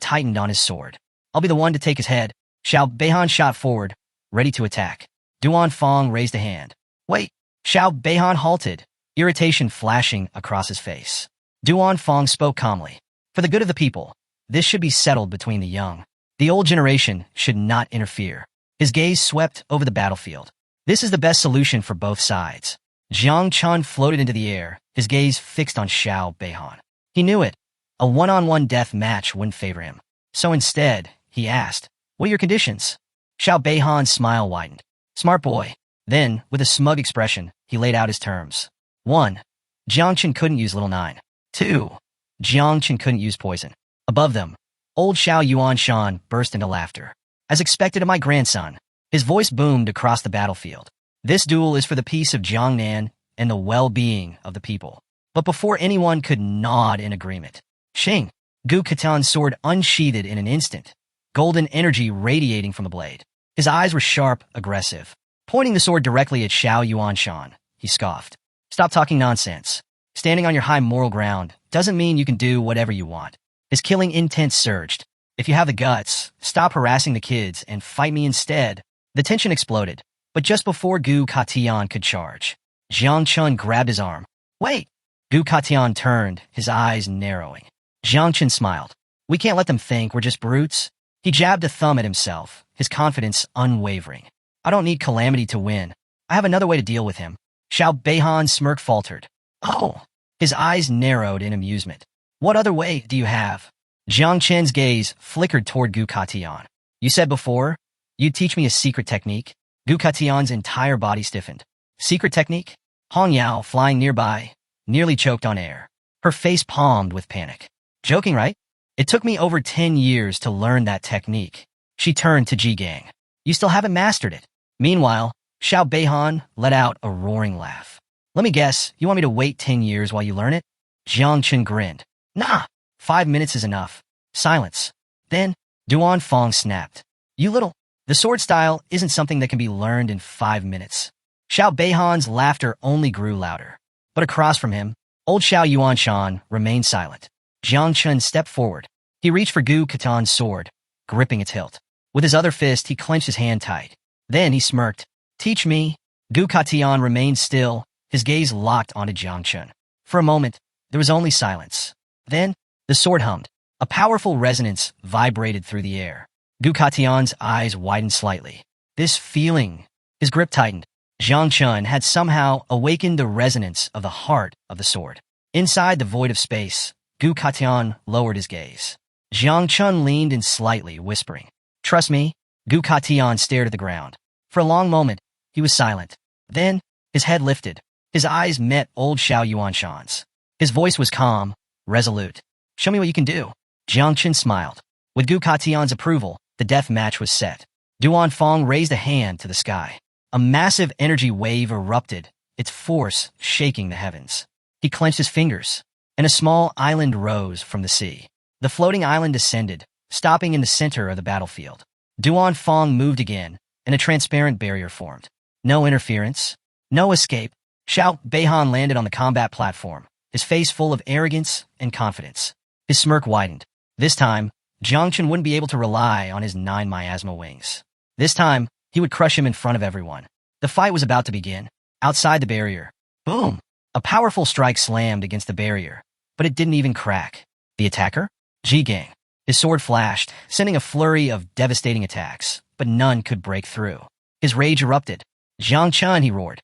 tightened on his sword. I'll be the one to take his head. Xiao Beihan shot forward, ready to attack. Duan Fang raised a hand. Wait! Xiao Beihan halted, irritation flashing across his face. Duan Fang spoke calmly. For the good of the people, this should be settled between the young. The old generation should not interfere. His gaze swept over the battlefield. This is the best solution for both sides. Jiang Chun floated into the air, his gaze fixed on Xiao Beihan. He knew it. A one-on-one death match wouldn't favor him. So instead, he asked, "What are your conditions?" Xiao Beihan's smile widened. "Smart boy." Then, with a smug expression, he laid out his terms. 1. Jiang Chun couldn't use Little Nine. 2. Jiang Chun couldn't use poison. Above them, old Xiao Yuanshan burst into laughter. "As expected of my grandson." His voice boomed across the battlefield. "This duel is for the peace of Jiangnan and the well-being of the people." But before anyone could nod in agreement, Xing, Gu Katan's sword unsheathed in an instant, golden energy radiating from the blade. His eyes were sharp, aggressive. Pointing the sword directly at Xiao Yuanshan, he scoffed. "Stop talking nonsense. Standing on your high moral ground doesn't mean you can do whatever you want." His killing intent surged. "If you have the guts, stop harassing the kids and fight me instead." The tension exploded, but just before Gu Katian could charge, Jiang Chun grabbed his arm. "Wait!" Gu Katian turned, his eyes narrowing. Jiang Chun smiled. "We can't let them think we're just brutes." He jabbed a thumb at himself, his confidence unwavering. "I don't need calamity to win. I have another way to deal with him." Xiao Beihan's smirk faltered. "Oh!" His eyes narrowed in amusement. "What other way do you have?" Jiang Chen's gaze flickered toward Gu Katian. "You said before, you'd teach me a secret technique." Gu Katian's entire body stiffened. "Secret technique?" Hong Yao, flying nearby, nearly choked on air. Her face palmed with panic. "Joking, right? It took me over 10 years to learn that technique." She turned to Ji Gang. "You still haven't mastered it." Meanwhile, Xiao Beihan let out a roaring laugh. "Let me guess, you want me to wait 10 years while you learn it?" Jiang Chun grinned. "Nah, 5 minutes is enough." Silence. Then, Duan Fong snapped. "You little... The sword style isn't something that can be learned in 5 minutes." Xiao Beihan's laughter only grew louder. But across from him, old Xiao Yuanshan remained silent. Jiang Chun stepped forward. He reached for Gu Katan's sword, gripping its hilt. With his other fist, he clenched his hand tight. Then he smirked. "Teach me." Gu Katian remained still, his gaze locked onto Jiang Chun. For a moment, there was only silence. Then, the sword hummed. A powerful resonance vibrated through the air. Gu Katian's eyes widened slightly. This feeling, his grip tightened. Jiang Chun had somehow awakened the resonance of the heart of the sword. Inside the void of space, Gu Katian lowered his gaze. Jiang Chun leaned in slightly, whispering, "Trust me." Gu Katian stared at the ground. For a long moment, he was silent. Then, his head lifted. His eyes met old Xiao Yuanshan's. His voice was calm, resolute. "Show me what you can do." Jiang Chun smiled. With Gu Katian's approval, the death match was set. Duan Fong raised a hand to the sky. A massive energy wave erupted, its force shaking the heavens. He clenched his fingers, and a small island rose from the sea. The floating island descended, stopping in the center of the battlefield. Duan Fong moved again, and a transparent barrier formed. No interference, no escape. Xiao Beihan landed on the combat platform, his face full of arrogance and confidence. His smirk widened. This time, Jiang Chun wouldn't be able to rely on his 9 miasma wings. This time, he would crush him in front of everyone. The fight was about to begin. Outside the barrier, boom! A powerful strike slammed against the barrier, but it didn't even crack. The attacker? Ji Gang. His sword flashed, sending a flurry of devastating attacks, but none could break through. His rage erupted. "Jiang Chun," he roared.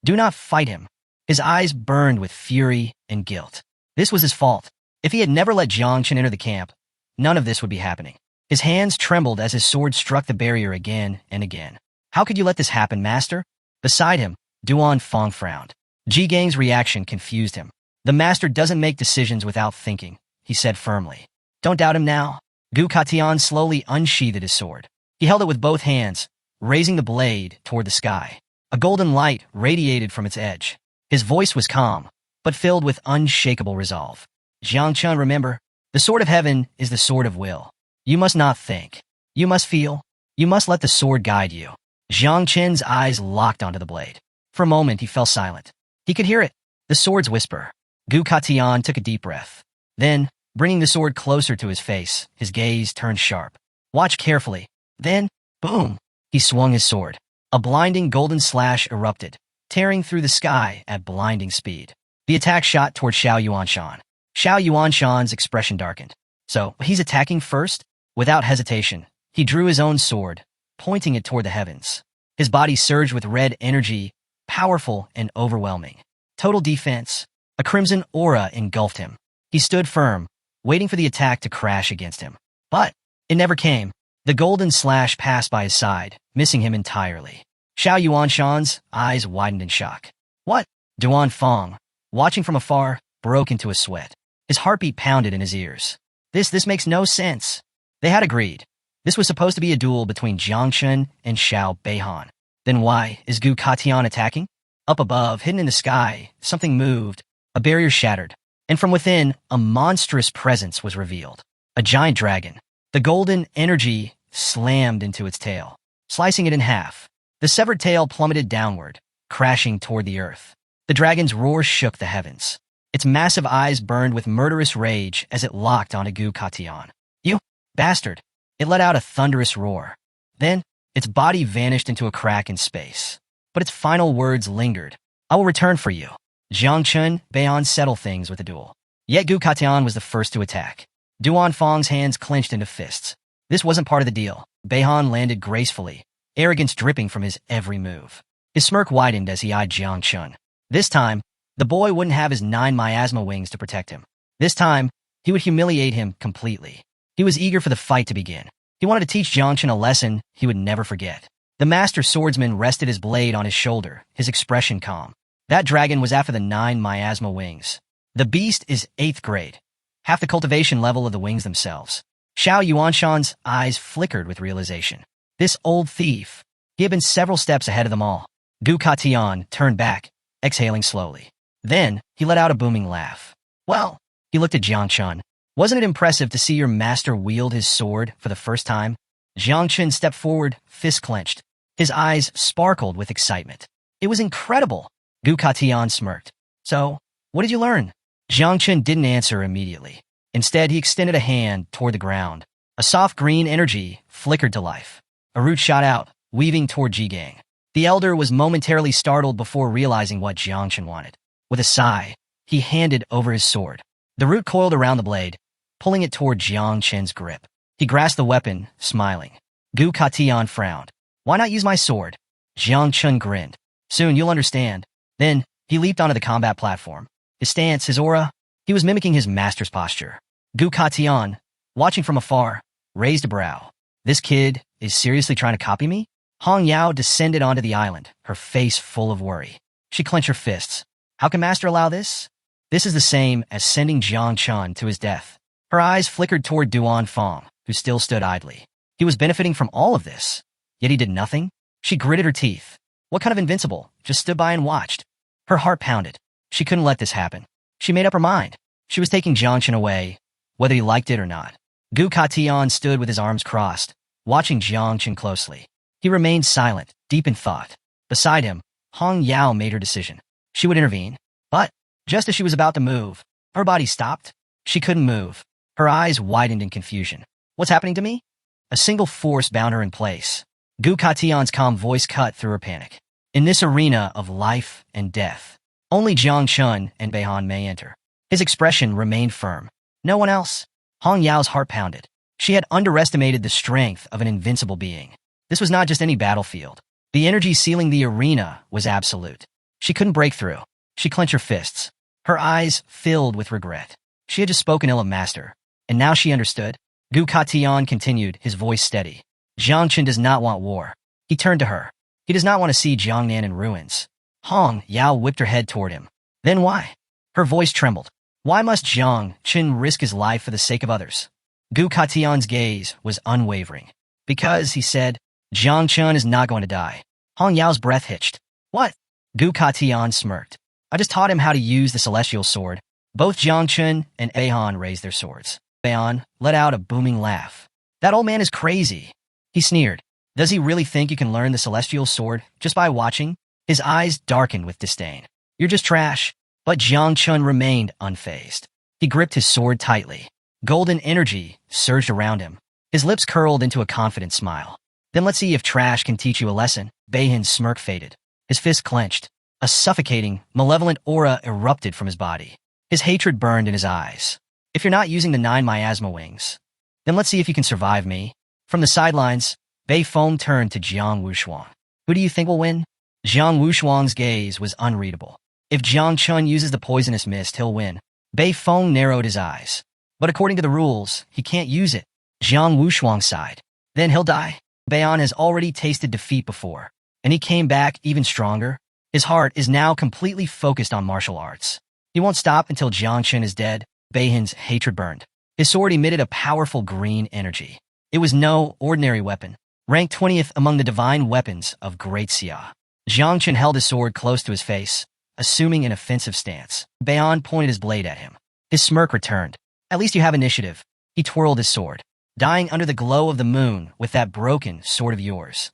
"Do not fight him." His eyes burned with fury and guilt. This was his fault. If he had never let Jiang Chun enter the camp, none of this would be happening. His hands trembled as his sword struck the barrier again and again. "How could you let this happen, master?" Beside him, Duan Fong frowned. Ji Gang's reaction confused him. "The master doesn't make decisions without thinking," he said firmly. "Don't doubt him now." Gu Katian slowly unsheathed his sword. He held it with both hands, raising the blade toward the sky. A golden light radiated from its edge. His voice was calm, but filled with unshakable resolve. "Jiang Chun, remember, the sword of heaven is the sword of will. You must not think. You must feel. You must let the sword guide you." Jiang Chen's eyes locked onto the blade. For a moment, he fell silent. He could hear it, the sword's whisper. Gu Katian took a deep breath. Then, bringing the sword closer to his face, his gaze turned sharp. "Watch carefully." Then, boom! He swung his sword. A blinding golden slash erupted, tearing through the sky at blinding speed. The attack shot toward Xiao Yuanshan. Xiao Yuanshan's expression darkened. So, he's attacking first? Without hesitation, He drew his own sword, pointing it toward the heavens. His body surged with red energy, powerful and overwhelming. Total defense. A crimson aura engulfed him. He stood firm, waiting for the attack to crash against him. But it never came. The golden slash passed by his side, missing him entirely. Xiao Yuanshan's eyes widened in shock. What? Duan Fong, watching from afar, broke into a sweat. His heartbeat pounded in his ears. This makes no sense. They had agreed. This was supposed to be a duel between Jiang Chun and Xiao Beihan. Then why is Gu Katian attacking? Up above, hidden in the sky, something moved. A barrier shattered. And from within, a monstrous presence was revealed. A giant dragon. The golden energy slammed into its tail, slicing it in half. The severed tail plummeted downward, crashing toward the earth. The dragon's roar shook the heavens. Its massive eyes burned with murderous rage as it locked onto Gu Katian. You bastard! It let out a thunderous roar. Then, its body vanished into a crack in space. But its final words lingered. I will return for you. Jiang Chun, Beihan settle things with a duel. Yet Gu Katian was the first to attack. Duan Fong's hands clenched into fists. This wasn't part of the deal. Beihan landed gracefully, arrogance dripping from his every move. His smirk widened as he eyed Jiang Chun. This time, the boy wouldn't have his 9 miasma wings to protect him. This time, he would humiliate him completely. He was eager for the fight to begin. He wanted to teach Jiang Chun a lesson he would never forget. The master swordsman rested his blade on his shoulder, his expression calm. That dragon was after the 9 miasma wings. The beast is 8th grade, half the cultivation level of the wings themselves. Xiao Yuanshan's eyes flickered with realization. This old thief. He had been several steps ahead of them all. Gu Katian turned back, exhaling slowly. Then, he let out a booming laugh. Well, he looked at Jiang Chun. Wasn't it impressive to see your master wield his sword for the first time? Jiang Chun stepped forward, fist clenched. His eyes sparkled with excitement. It was incredible. Gu Katian smirked. So, what did you learn? Jiang Chun didn't answer immediately. Instead, he extended a hand toward the ground. A soft green energy flickered to life. A root shot out, weaving toward Jigang. The elder was momentarily startled before realizing what Jiang Chun wanted. With a sigh, he handed over his sword. The root coiled around the blade, pulling it toward Jiang Chun's grip. He grasped the weapon, smiling. Gu Katian frowned. Why not use my sword? Jiang Chun grinned. Soon you'll understand. Then, he leaped onto the combat platform. His stance, his aura, he was mimicking his master's posture. Gu Katian, watching from afar, raised a brow. This kid is seriously trying to copy me? Hong Yao descended onto the island, her face full of worry. She clenched her fists. How can master allow this? This is the same as sending Jiang Chun to his death. Her eyes flickered toward Duan Fong, who still stood idly. He was benefiting from all of this, yet he did nothing? She gritted her teeth. What kind of invincible? Just stood by and watched. Her heart pounded. She couldn't let this happen. She made up her mind. She was taking Jiang Chun away, whether he liked it or not. Gu Katian stood with his arms crossed, watching Jiang Chun closely. He remained silent, deep in thought. Beside him, Hong Yao made her decision. She would intervene. But, just as she was about to move, her body stopped. She couldn't move. Her eyes widened in confusion. What's happening to me? A single force bound her in place. Gu Katian's calm voice cut through her panic. In this arena of life and death, only Jiang Chun and Beihan may enter. His expression remained firm. No one else. Hong Yao's heart pounded. She had underestimated the strength of an invincible being. This was not just any battlefield. The energy sealing the arena was absolute. She couldn't break through. She clenched her fists. Her eyes filled with regret. She had just spoken ill of master, and now she understood. Gu Katian continued, his voice steady. Jiang Chun does not want war. He turned to her. He does not want to see Jiangnan in ruins. Hong Yao whipped her head toward him. Then why? Her voice trembled. Why must Jiang Chun risk his life for the sake of others? Gu Katian's gaze was unwavering. Because, he said, Jiang Chun is not going to die. Hong Yao's breath hitched. What? Gu Katian smirked. I just taught him how to use the celestial sword. Both Jiang Chun and Beihan raised their swords. Beihan let out a booming laugh. That old man is crazy. He sneered. Does he really think you can learn the celestial sword just by watching? His eyes darkened with disdain. You're just trash. But Jiang Chun remained unfazed. He gripped his sword tightly. Golden energy surged around him. His lips curled into a confident smile. Then let's see if trash can teach you a lesson. Beihan's smirk faded. His fist clenched. A suffocating, malevolent aura erupted from his body. His hatred burned in his eyes. If you're not using the 9 miasma wings, then let's see if you can survive me. From the sidelines, Bei Feng turned to Jiang Wushuang. Who do you think will win? Jiang Wushuang's gaze was unreadable. If Jiang Chun uses the poisonous mist, he'll win. Bei Feng narrowed his eyes. But according to the rules, he can't use it. Jiang Wushuang sighed. Then he'll die. Beihan has already tasted defeat before, and he came back even stronger. His heart is now completely focused on martial arts. He won't stop until Jiang Chun is dead. Beihan's hatred burned. His sword emitted a powerful green energy. It was no ordinary weapon, ranked 20th among the divine weapons of Great Xia. Jiang Chun held his sword close to his face, assuming an offensive stance. Beihan pointed his blade at him. His smirk returned. At least you have initiative. He twirled his sword, dying under the glow of the moon with that broken sword of yours.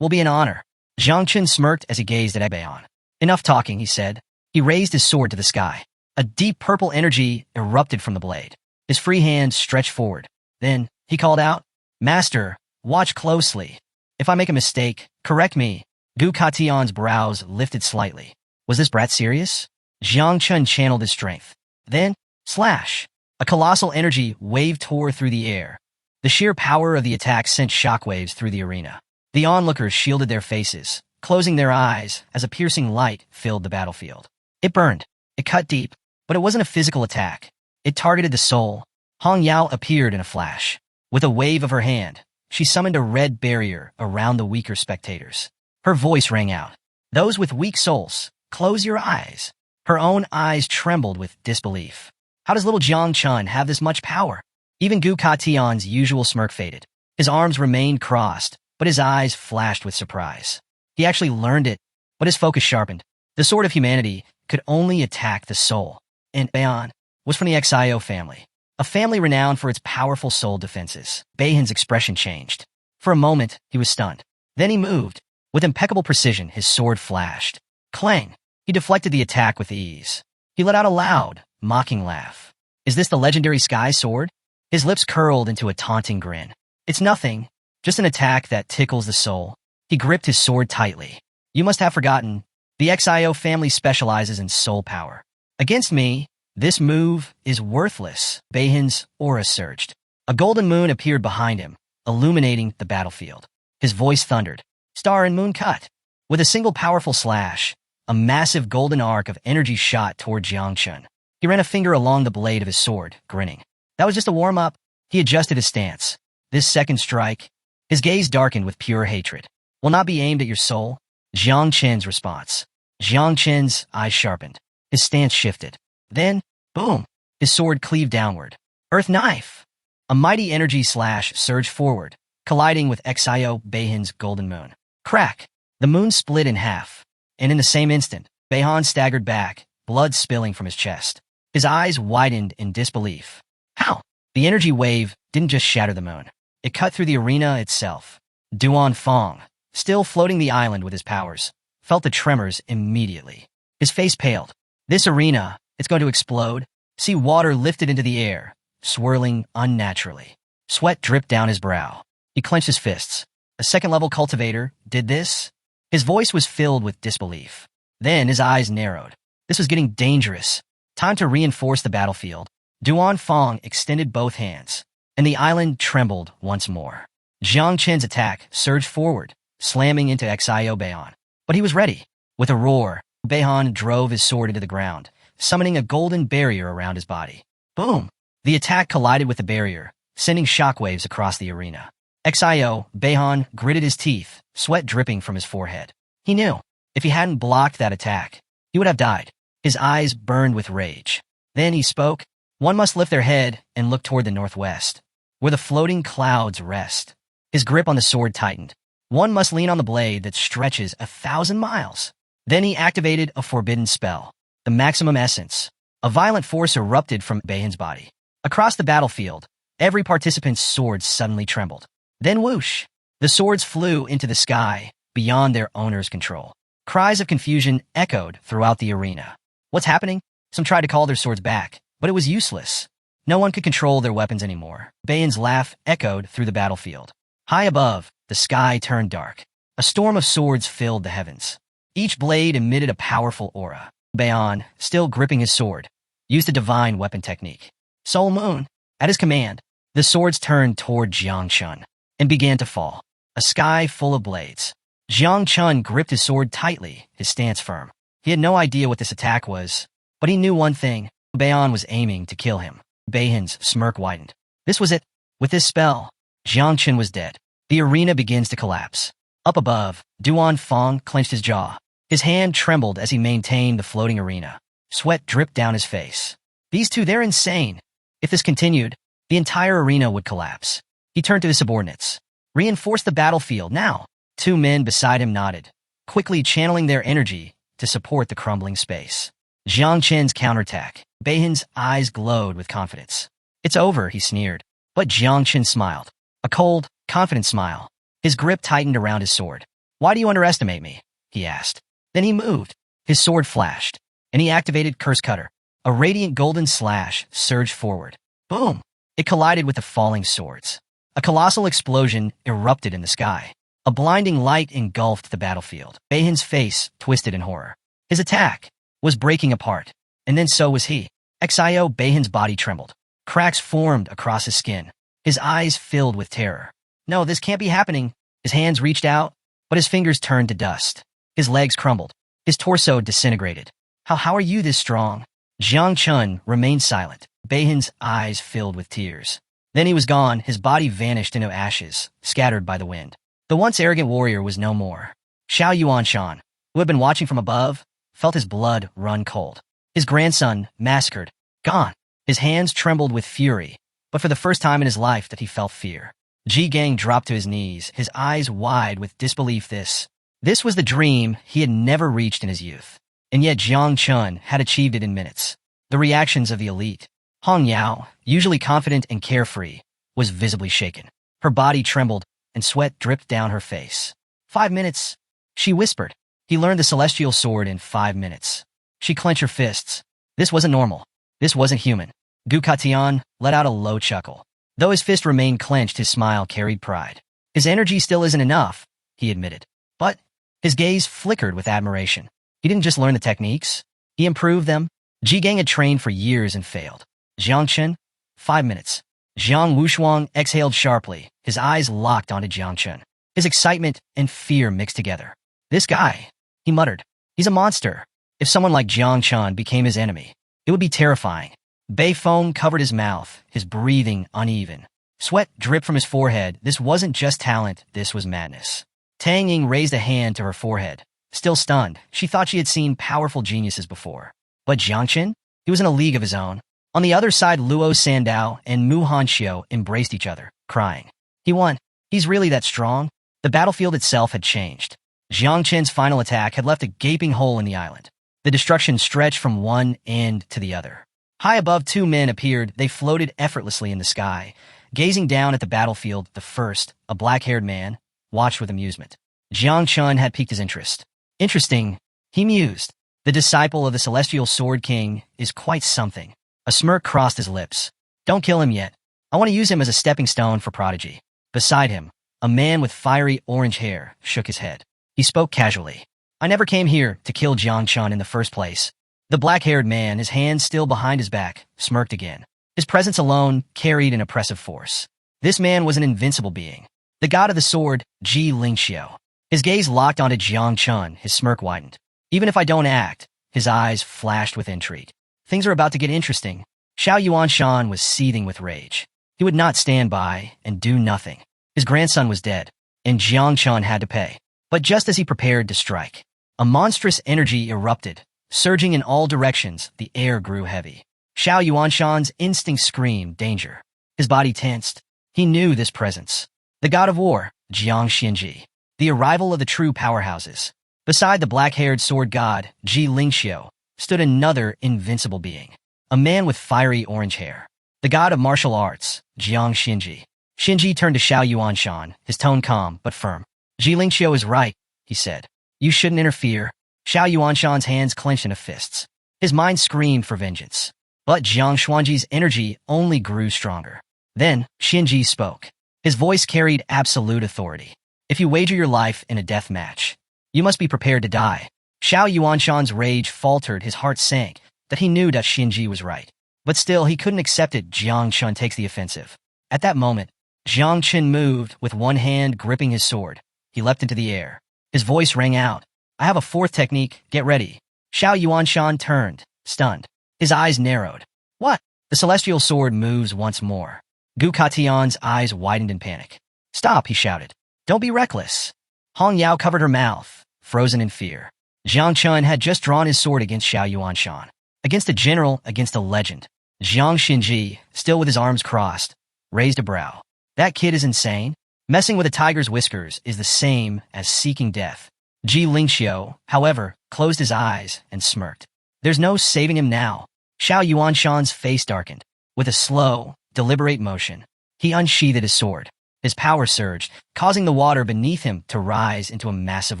Will be an honor. Jiang Chun smirked as he gazed at Beihan. Enough talking, he said. He raised his sword to the sky. A deep purple energy erupted from the blade. His free hand stretched forward. Then, he called out, Master, watch closely. If I make a mistake, correct me. Gu Katian's brows lifted slightly. Was this brat serious? Jiang Chun channeled his strength. Then, slash! A colossal energy wave tore through the air. The sheer power of the attack sent shockwaves through the arena. The onlookers shielded their faces, closing their eyes as a piercing light filled the battlefield. It burned. It cut deep, but it wasn't a physical attack. It targeted the soul. Hong Yao appeared in a flash. With a wave of her hand, she summoned a red barrier around the weaker spectators. Her voice rang out. Those with weak souls, close your eyes. Her own eyes trembled with disbelief. How does little Jiang Chun have this much power? Even Gu Katian's usual smirk faded. His arms remained crossed, but his eyes flashed with surprise. He actually learned it, but his focus sharpened. The sword of humanity could only attack the soul. And Beihan was from the Xio family, a family renowned for its powerful soul defenses. Beihan's expression changed. For a moment, he was stunned. Then he moved. With impeccable precision, his sword flashed. Clang! He deflected the attack with ease. He let out a loud, mocking laugh. Is this the legendary sky sword? His lips curled into a taunting grin. It's nothing, just an attack that tickles the soul. He gripped his sword tightly. You must have forgotten. The Xio family specializes in soul power. Against me, this move is worthless. Beihan's aura surged. A golden moon appeared behind him, illuminating the battlefield. His voice thundered. Star and moon cut. With a single powerful slash, a massive golden arc of energy shot toward Jiang Chun. He ran a finger along the blade of his sword, grinning. That was just a warm-up. He adjusted his stance. This second strike, his gaze darkened with pure hatred, will not be aimed at your soul. Jiang Chun's response. Jiang Chun's eyes sharpened. His stance shifted. Then, boom, his sword cleaved downward. Earth knife! A mighty energy slash surged forward, colliding with Xio Beihan's golden moon. Crack! The moon split in half, and in the same instant, Beihan staggered back, blood spilling from his chest. His eyes widened in disbelief. How? The energy wave didn't just shatter the moon. It cut through the arena itself. Duan Fong, still floating the island with his powers, felt the tremors immediately. His face paled. This arena, it's going to explode. See water lifted into the air, swirling unnaturally. Sweat dripped down his brow. He clenched his fists. A second-level cultivator did this? His voice was filled with disbelief. Then his eyes narrowed. This was getting dangerous. Time to reinforce the battlefield. Duan Fong extended both hands, and the island trembled once more. Jiang Chun's attack surged forward, slamming into Xio Beihan. But he was ready. With a roar, Beihan drove his sword into the ground, summoning a golden barrier around his body. Boom! The attack collided with the barrier, sending shockwaves across the arena. Xio Beihan gritted his teeth, sweat dripping from his forehead. He knew, if he hadn't blocked that attack, he would have died. His eyes burned with rage. Then he spoke. One must lift their head and look toward the northwest, where the floating clouds rest. His grip on the sword tightened. One must lean on the blade that stretches 1,000 miles. Then he activated a forbidden spell, the maximum essence. A violent force erupted from Beihan's body. Across the battlefield, every participant's sword suddenly trembled. Then whoosh! The swords flew into the sky, beyond their owner's control. Cries of confusion echoed throughout the arena. What's happening? Some tried to call their swords back, but it was useless. No one could control their weapons anymore. Beihan's laugh echoed through the battlefield. High above, the sky turned dark. A storm of swords filled the heavens. Each blade emitted a powerful aura. Beihan, still gripping his sword, used a divine weapon technique. Soul Moon. At his command, the swords turned toward Jiang Chun. and began to fall. A sky full of blades. Jiang Chun gripped his sword tightly, his stance firm. He had no idea what this attack was, but he knew one thing. Beihan was aiming to kill him. Beihan's smirk widened. This was it. With this spell, Jiang Chun was dead. The arena begins to collapse. Up above, Duan Fong clenched his jaw. His hand trembled as he maintained the floating arena. Sweat dripped down his face. These two, they're insane. If this continued, the entire arena would collapse. He turned to his subordinates. Reinforce the battlefield now. Two men beside him nodded, quickly channeling their energy to support the crumbling space. Jiang Chen's counterattack. Beihan's eyes glowed with confidence. It's over, he sneered. But Jiang Chen smiled. A cold, confident smile. His grip tightened around his sword. Why do you underestimate me? He asked. Then he moved. His sword flashed, and he activated Curse Cutter. A radiant golden slash surged forward. Boom! It collided with the falling swords. A colossal explosion erupted in the sky. A blinding light engulfed the battlefield. Beihan's face twisted in horror. His attack was breaking apart, and then so was he. Xio Beihan's body trembled. Cracks formed across his skin. His eyes filled with terror. No, this can't be happening. His hands reached out, but his fingers turned to dust. His legs crumbled. His torso disintegrated. How are you this strong? Jiang Chun remained silent. Beihan's eyes filled with tears. Then he was gone. His body vanished into ashes, scattered by the wind. The once arrogant warrior was no more. Xiao Yuanshan, who had been watching from above, felt his blood run cold. His grandson, massacred, gone. His hands trembled with fury, but for the first time in his life that he felt fear. Ji Gang dropped to his knees, his eyes wide with disbelief. This was the dream he had never reached in his youth. And yet Jiang Chun had achieved it in minutes. The reactions of the elite. Hong Yao, usually confident and carefree, was visibly shaken. Her body trembled, and sweat dripped down her face. 5 minutes, she whispered. He learned the celestial sword in 5 minutes. She clenched her fists. This wasn't normal. This wasn't human. Gu Katian let out a low chuckle. Though his fist remained clenched, his smile carried pride. His energy still isn't enough, he admitted. But his gaze flickered with admiration. He didn't just learn the techniques. He improved them. Ji Gang had trained for years and failed. Jiang Chen, 5 minutes. Jiang Wushuang exhaled sharply, his eyes locked onto Jiang Chen. His excitement and fear mixed together. This guy, he muttered. He's a monster. If someone like Jiang Chen became his enemy, it would be terrifying. Bei foam covered his mouth, his breathing uneven. Sweat dripped from his forehead. This wasn't just talent, this was madness. Tang Ying raised a hand to her forehead. Still stunned, she thought she had seen powerful geniuses before. But Jiang Chen? He was in a league of his own. On the other side, Luo Sandao and Mu Hanxiu embraced each other, crying. He won. He's really that strong? The battlefield itself had changed. Jiang Chen's final attack had left a gaping hole in the island. The destruction stretched from one end to the other. High above, 2 men appeared. They floated effortlessly in the sky. Gazing down at the battlefield, the first, a black-haired man, watched with amusement. Jiang Chun had piqued his interest. Interesting, he mused. The disciple of the Celestial Sword King is quite something. A smirk crossed his lips. Don't kill him yet. I want to use him as a stepping stone for prodigy. Beside him, a man with fiery orange hair shook his head. He spoke casually. I never came here to kill Jiang Chun in the first place. The black-haired man, his hands still behind his back, smirked again. His presence alone carried an oppressive force. This man was an invincible being. The god of the sword, Ji Lingxiu. His gaze locked onto Jiang Chun, his smirk widened. Even if I don't act, his eyes flashed with intrigue. Things are about to get interesting. Xiao Yuanshan was seething with rage. He would not stand by and do nothing. His grandson was dead, and Jiang Chun had to pay. But just as he prepared to strike, a monstrous energy erupted. Surging in all directions, the air grew heavy. Xiao Yuanshan's instinct screamed danger. His body tensed. He knew this presence. The god of war, Jiang Xianji. The arrival of the true powerhouses. Beside the black-haired sword god, Ji Lingxiu, stood another invincible being. A man with fiery orange hair. The god of martial arts, Jiang Xianji. Xianji turned to Xiao Yuanshan, his tone calm but firm. Ji Lingxiu is right, he said. You shouldn't interfere. Xiao Yuanshan's hands clenched into fists. His mind screamed for vengeance. But Jiang Xuanji's energy only grew stronger. Then, Xianji spoke. His voice carried absolute authority. If you wager your life in a death match, you must be prepared to die. Xiao Yuanshan's rage faltered, his heart sank, that he knew that Xianji was right. But still, he couldn't accept it. Jiang Chun takes the offensive. At that moment, Jiang Qin moved, with one hand gripping his sword. He leapt into the air. His voice rang out. I have a fourth technique, get ready. Xiao Yuanshan turned, stunned. His eyes narrowed. What? The celestial sword moves once more. Gu Katian's eyes widened in panic. Stop, he shouted. Don't be reckless. Hong Yao covered her mouth, frozen in fear. Jiang Chun had just drawn his sword against Xiao Yuanshan. Against a general, against a legend. Jiang Xinji, still with his arms crossed, raised a brow. That kid is insane. Messing with a tiger's whiskers is the same as seeking death. Ji Lingxiu, however, closed his eyes and smirked. There's no saving him now. Xiao Yuanshan's face darkened. With a slow, deliberate motion, he unsheathed his sword. His power surged, causing the water beneath him to rise into a massive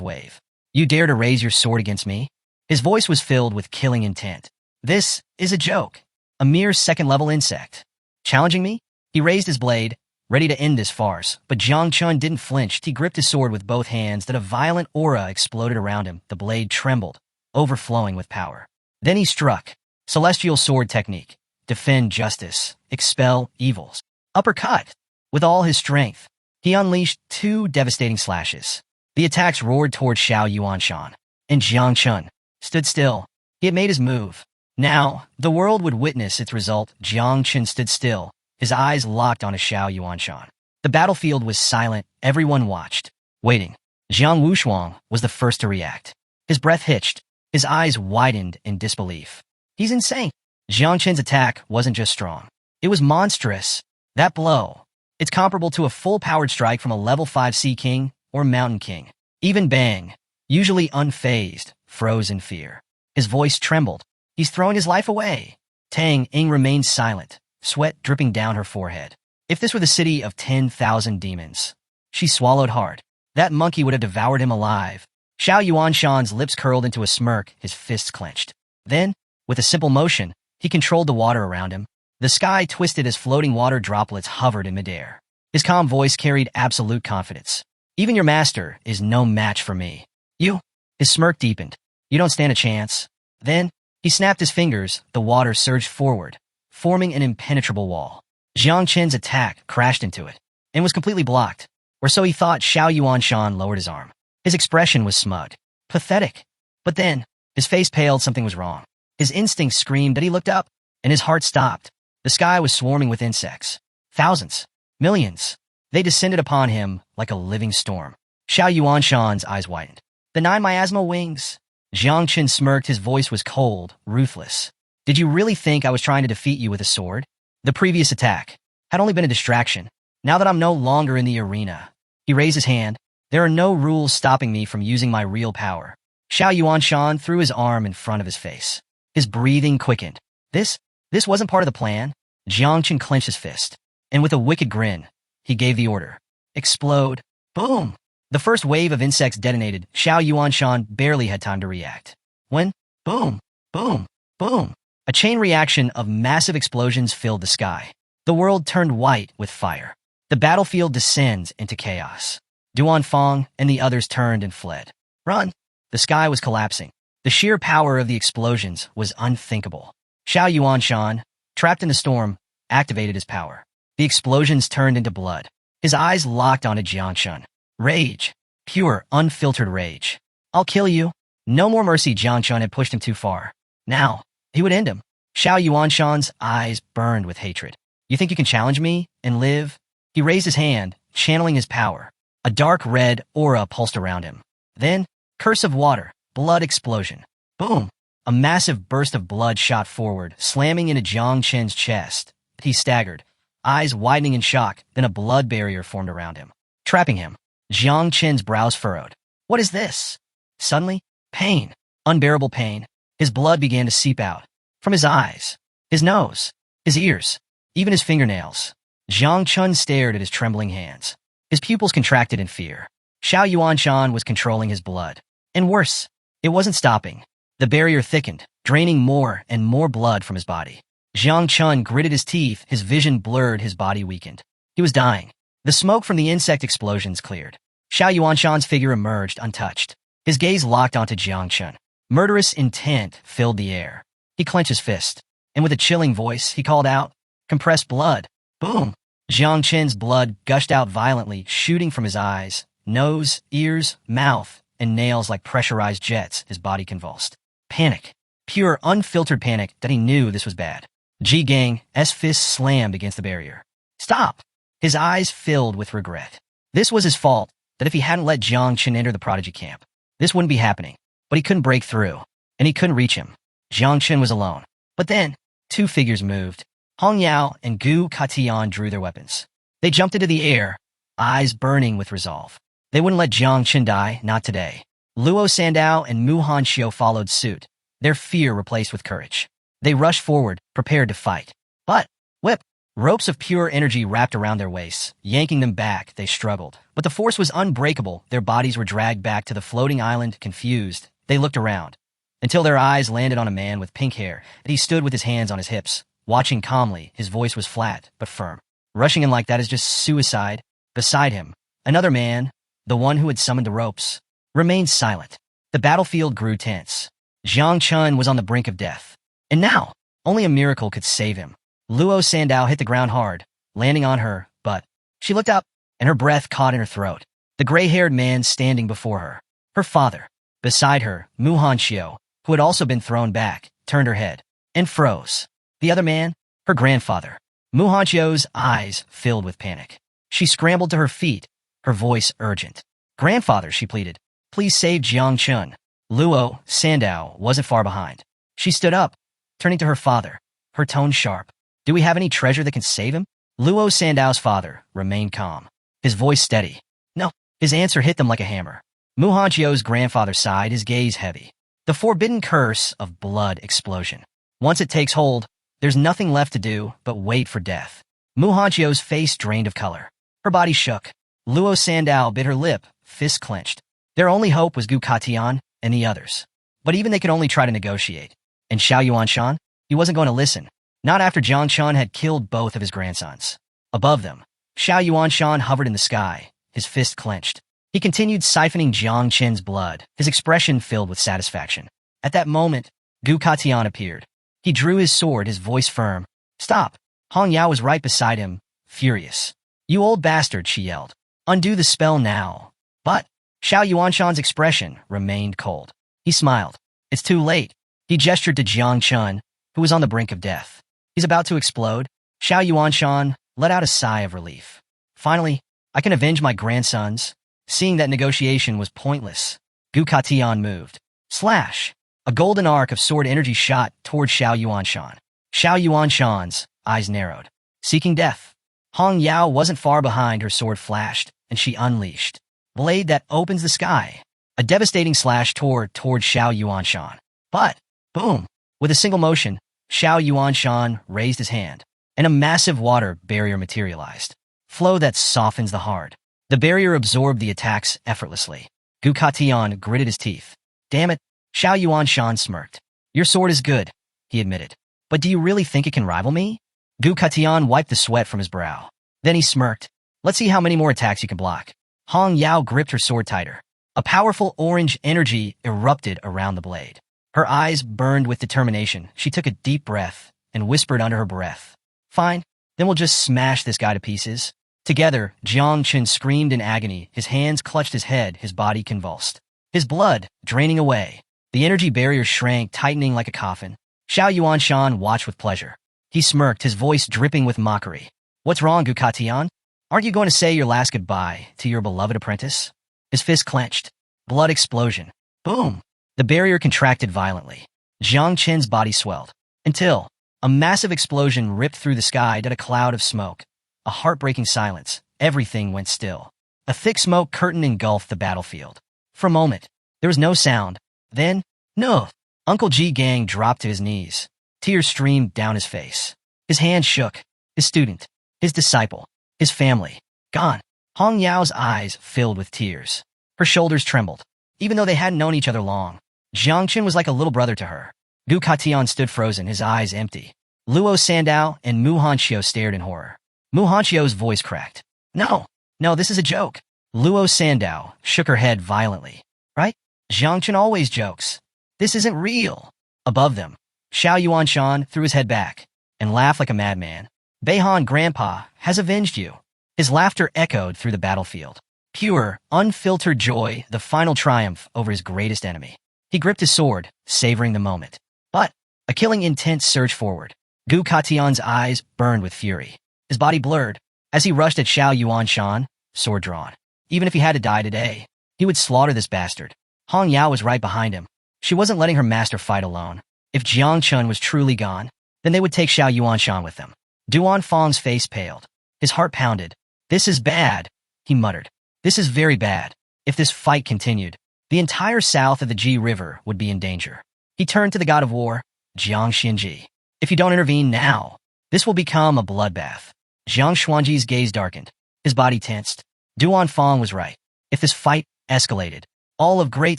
wave. You dare to raise your sword against me? His voice was filled with killing intent. This is a joke. A mere second-level insect. Challenging me? He raised his blade, ready to end this farce, but Jiang Chun didn't flinch. He gripped his sword with both hands. That a violent aura exploded around him. The blade trembled, overflowing with power. Then he struck. Celestial sword technique. Defend justice. Expel evils. Uppercut. With all his strength, he unleashed two devastating slashes. The attacks roared toward Xiao Yuanshan, and Jiang Chun stood still. He had made his move. Now, the world would witness its result. Jiang Chun stood still, his eyes locked on Xiao Yuanshan. The battlefield was silent. Everyone watched, waiting. Jiang Wushuang was the first to react. His breath hitched. His eyes widened in disbelief. He's insane. Jiang Chen's attack wasn't just strong. It was monstrous. That blow. It's comparable to a full-powered strike from a level 5 Sea King or Mountain King. Even Bang, usually unfazed, froze in fear. His voice trembled. He's throwing his life away. Tang Ying remained silent, sweat dripping down her forehead. If this were the city of 10,000 demons, she swallowed hard. That monkey would have devoured him alive. Xiao Yuanshan's lips curled into a smirk, his fists clenched. Then, with a simple motion, he controlled the water around him. The sky twisted as floating water droplets hovered in midair. His calm voice carried absolute confidence. Even your master is no match for me. You? His smirk deepened. You don't stand a chance. Then, he snapped his fingers. The water surged forward, forming an impenetrable wall. Jiang Chen's attack crashed into it, and was completely blocked. Or so he thought. Xiao Yuanshan lowered his arm. His expression was smug, pathetic. But then, his face paled. Something was wrong. His instinct screamed that he looked up, and his heart stopped. The sky was swarming with insects. Thousands. Millions. They descended upon him like a living storm. Xiao Yuanshan's eyes widened. The 9 miasmal wings. Jiang Chen smirked. His voice was cold, ruthless. Did you really think I was trying to defeat you with a sword? The previous attack had only been a distraction. Now that I'm no longer in the arena. He raised his hand. There are no rules stopping me from using my real power. Xiao Yuanshan threw his arm in front of his face. His breathing quickened. This wasn't part of the plan. Jiang Chen clenched his fist, and with a wicked grin, he gave the order. Explode. Boom. The first wave of insects detonated. Xiao Yuanshan barely had time to react. When? Boom. Boom. Boom. A chain reaction of massive explosions filled the sky. The world turned white with fire. The battlefield descends into chaos. Duan Fong and the others turned and fled. Run. The sky was collapsing. The sheer power of the explosions was unthinkable. Xiao Yuanshan, trapped in the storm, activated his power. The explosions turned into blood. His eyes locked onto Jiang Chun. Rage. Pure, unfiltered rage. I'll kill you. No more mercy. Jiang Chun had pushed him too far. Now, he would end him. Xiao Yuanshan's eyes burned with hatred. You think you can challenge me and live? He raised his hand, channeling his power. A dark red aura pulsed around him. Then, curse of water, blood explosion. Boom. A massive burst of blood shot forward, slamming into Jiang Chen's chest. He staggered, eyes widening in shock. Then a blood barrier formed around him, trapping him. Jiang Chen's brows furrowed. What is this? Suddenly, pain. Unbearable pain. His blood began to seep out. From his eyes, his nose, his ears, even his fingernails. Jiang Chun stared at his trembling hands. His pupils contracted in fear. Xiao Yuanshan was controlling his blood. And worse, it wasn't stopping. The barrier thickened, draining more and more blood from his body. Jiang Chun gritted his teeth. His vision blurred. His body weakened. He was dying. The smoke from the insect explosions cleared. Xiao Yuanshan's figure emerged untouched. His gaze locked onto Jiang Chun. Murderous intent filled the air. He clenched his fist, and with a chilling voice, he called out, compressed blood. Boom. Jiang Chen's blood gushed out violently, shooting from his eyes, nose, ears, mouth, and nails like pressurized jets. His body convulsed. Panic. Pure, unfiltered panic that he knew this was bad. Ji Gang's fist slammed against the barrier. Stop! His eyes filled with regret. This was his fault, that if he hadn't let Jiang Chen enter the prodigy camp, this wouldn't be happening. But he couldn't break through, and he couldn't reach him. Jiang Chen was alone. But then, two figures moved. Hong Yao and Gu Katian drew their weapons. They jumped into the air, eyes burning with resolve. They wouldn't let Jiang Chen die, not today. Luo Sandao and Mu Hanxiu followed suit, their fear replaced with courage. They rushed forward, prepared to fight. But, whip! Ropes of pure energy wrapped around their waists, yanking them back. They struggled. But the force was unbreakable. Their bodies were dragged back to the floating island, confused. They looked around, until their eyes landed on a man with pink hair. He stood with his hands on his hips, watching calmly. His voice was flat, but firm. Rushing in like that is just suicide. Beside him, another man, the one who had summoned the ropes, remained silent. The battlefield grew tense. Jiang Chen was on the brink of death. And now, only a miracle could save him. Luo Sandao hit the ground hard, landing on her, but she looked up, and her breath caught in her throat. The gray-haired man standing before her. Her father. Beside her, Mu Hanxiu, who had also been thrown back, turned her head, and froze. The other man, her grandfather. Mu Hanxiu's eyes filled with panic. She scrambled to her feet, her voice urgent. Grandfather, she pleaded, please save Jiang Chen. Luo Sandao wasn't far behind. She stood up, turning to her father, her tone sharp. Do we have any treasure that can save him? Luo Sandao's father remained calm, his voice steady. No. His answer hit them like a hammer. Mu Hanxiu's grandfather sighed, his gaze heavy. The forbidden curse of blood explosion. Once it takes hold, there's nothing left to do but wait for death. Mu Hanxiu's face drained of color. Her body shook. Luo Sandao bit her lip, fists clenched. Their only hope was Gu Katian and the others. But even they could only try to negotiate. And Xiao Yuanshan? He wasn't going to listen. Not after Jiang Chen had killed both of his grandsons. Above them, Xiao Yuanshan hovered in the sky, his fist clenched. He continued siphoning Jiang Chen's blood, his expression filled with satisfaction. At that moment, Gu Katian appeared. He drew his sword, his voice firm. Stop! Hong Yao was right beside him, furious. You old bastard, she yelled. Undo the spell now. But Xiao Yuanshan's expression remained cold. He smiled. It's too late. He gestured to Jiang Chen, who was on the brink of death. He's about to explode. Xiao Yuanshan let out a sigh of relief. Finally, I can avenge my grandsons. Seeing that negotiation was pointless, Gu Katian moved. Slash! A golden arc of sword energy shot toward Xiao Yuanshan. Xiao Yuanshan's eyes narrowed. Seeking death. Hong Yao wasn't far behind. Her sword flashed, and she unleashed. Blade that opens the sky. A devastating slash toward Xiao Yuanshan. But, boom! With a single motion, Xiao Yuanshan raised his hand, and a massive water barrier materialized. Flow that softens the heart. The barrier absorbed the attacks effortlessly. Gu Katian gritted his teeth. Damn it, Xiao Yuanshan smirked. Your sword is good, he admitted. But do you really think it can rival me? Gu Katian wiped the sweat from his brow. Then he smirked. Let's see how many more attacks you can block. Hong Yao gripped her sword tighter. A powerful orange energy erupted around the blade. Her eyes burned with determination. She took a deep breath and whispered under her breath. Fine, then we'll just smash this guy to pieces. Together, Jiang Chen screamed in agony. His hands clutched his head, his body convulsed. His blood draining away. The energy barrier shrank, tightening like a coffin. Xiao Yuanshan watched with pleasure. He smirked, his voice dripping with mockery. What's wrong, Gu Katian? Aren't you going to say your last goodbye to your beloved apprentice? His fist clenched. Blood explosion. Boom! The barrier contracted violently. Jiang Chen's body swelled. Until a massive explosion ripped through the sky at a cloud of smoke. A heartbreaking silence. Everything went still. A thick smoke curtain engulfed the battlefield. For a moment, there was no sound. Then, no! Uncle Ji Gang dropped to his knees. Tears streamed down his face. His hand shook. His student. His disciple. His family. Gone. Hong Yao's eyes filled with tears. Her shoulders trembled. Even though they hadn't known each other long, Jiang Chen was like a little brother to her. Gu Katian stood frozen, his eyes empty. Luo Sandao and Mu Hanxiu stared in horror. Mu Hanxiu's voice cracked. No, this is a joke. Luo Sandao shook her head violently. Right? Jiang Chen always jokes. This isn't real. Above them, Xiao Yuanshan threw his head back and laughed like a madman. Beihan Grandpa has avenged you. His laughter echoed through the battlefield. Pure, unfiltered joy, the final triumph over his greatest enemy. He gripped his sword, savoring the moment. But a killing intent surged forward. Gu Katian's eyes burned with fury. His body blurred as he rushed at Xiao Yuanshan, sword drawn. Even if he had to die today, he would slaughter this bastard. Hong Yao was right behind him. She wasn't letting her master fight alone. If Jiang Chun was truly gone, then they would take Xiao Yuanshan with them. Duan Fang's face paled. His heart pounded. This is bad, he muttered. This is very bad. If this fight continued, the entire south of the Ji River would be in danger. He turned to the god of war, Jiang Xinji. If you don't intervene now, this will become a bloodbath. Jiang Xuanji's gaze darkened. His body tensed. Duan Fang was right. If this fight escalated, all of Great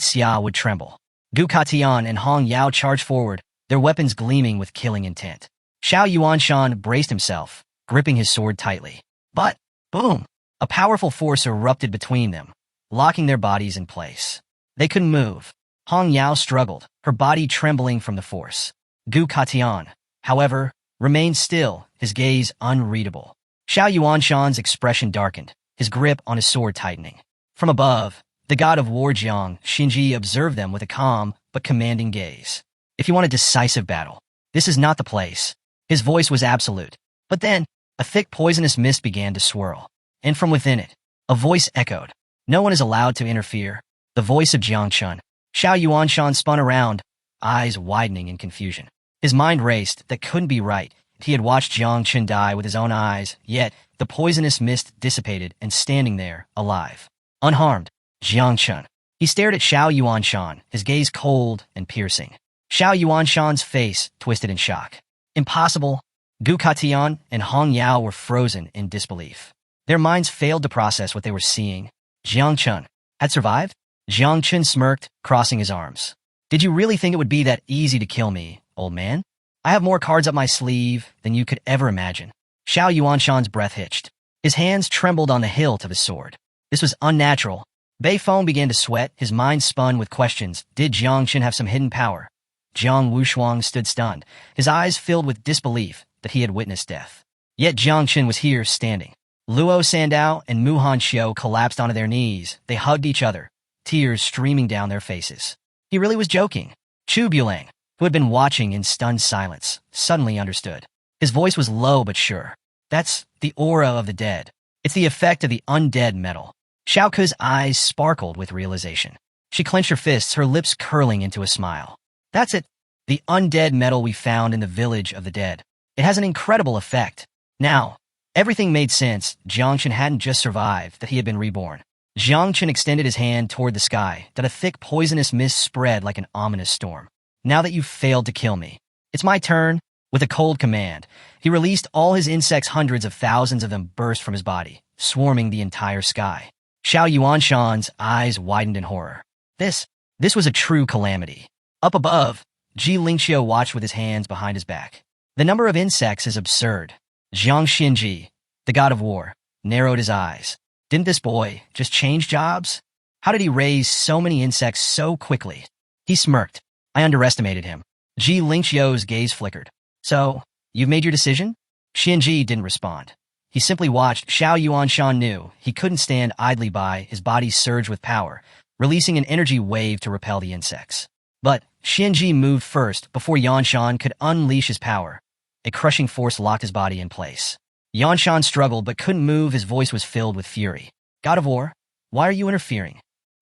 Xia would tremble. Gu Katian and Hong Yao charged forward, their weapons gleaming with killing intent. Xiao Yuanshan braced himself, gripping his sword tightly. But, boom! A powerful force erupted between them, locking their bodies in place. They couldn't move. Hong Yao struggled, her body trembling from the force. Gu Katian, however, remained still, his gaze unreadable. Xiao Yuanshan's expression darkened, his grip on his sword tightening. From above, the god of war Jiang Xinji observed them with a calm but commanding gaze. If you want a decisive battle, this is not the place. His voice was absolute. But then, a thick poisonous mist began to swirl. And from within it, a voice echoed. No one is allowed to interfere. The voice of Jiang Chun. Xiao Yuanshan spun around, eyes widening in confusion. His mind raced. That couldn't be right. He had watched Jiang Chun die with his own eyes, yet the poisonous mist dissipated and standing there, alive. Unharmed, Jiang Chun. He stared at Xiao Yuanshan, his gaze cold and piercing. Xiao Yuanshan's face twisted in shock. Impossible. Gu Katian and Hong Yao were frozen in disbelief. Their minds failed to process what they were seeing. Jiang Chun had survived? Jiang Chun smirked, crossing his arms. Did you really think it would be that easy to kill me, old man? I have more cards up my sleeve than you could ever imagine. Xiao Yuanshan's breath hitched. His hands trembled on the hilt of his sword. This was unnatural. Bei Feng began to sweat, his mind spun with questions. Did Jiang Chun have some hidden power? Jiang Wushuang stood stunned, his eyes filled with disbelief that he had witnessed death. Yet Jiang Chun was here, standing. Luo Sandao and Mu Hanxiu collapsed onto their knees. They hugged each other, tears streaming down their faces. He really was joking. Chu Bulang, who had been watching in stunned silence, suddenly understood. His voice was low but sure. That's the aura of the dead. It's the effect of the undead metal. Xiao Ke's eyes sparkled with realization. She clenched her fists, her lips curling into a smile. That's it. The undead metal we found in the village of the dead. It has an incredible effect. Now, everything made sense. Jiang Chun hadn't just survived, that he had been reborn. Jiang Chun extended his hand toward the sky, that a thick poisonous mist spread like an ominous storm. Now that you've failed to kill me, it's my turn. With a cold command, he released all his insects. Hundreds of thousands of them burst from his body, swarming the entire sky. Xiao Yuanshan's eyes widened in horror. This was a true calamity. Up above, Ji Lingqiu watched with his hands behind his back. The number of insects is absurd. Jiang Xinji, the god of war, narrowed his eyes. Didn't this boy just change jobs? How did he raise so many insects so quickly? He smirked. I underestimated him. Ji Lingqiu's gaze flickered. So, you've made your decision? Xinji didn't respond. He simply watched. Xiao Yuanshan knew he couldn't stand idly by, his body surged with power, releasing an energy wave to repel the insects. But Xinji moved first before Yanshan could unleash his power. A crushing force locked his body in place. Yanshan struggled but couldn't move, his voice was filled with fury. God of war, why are you interfering?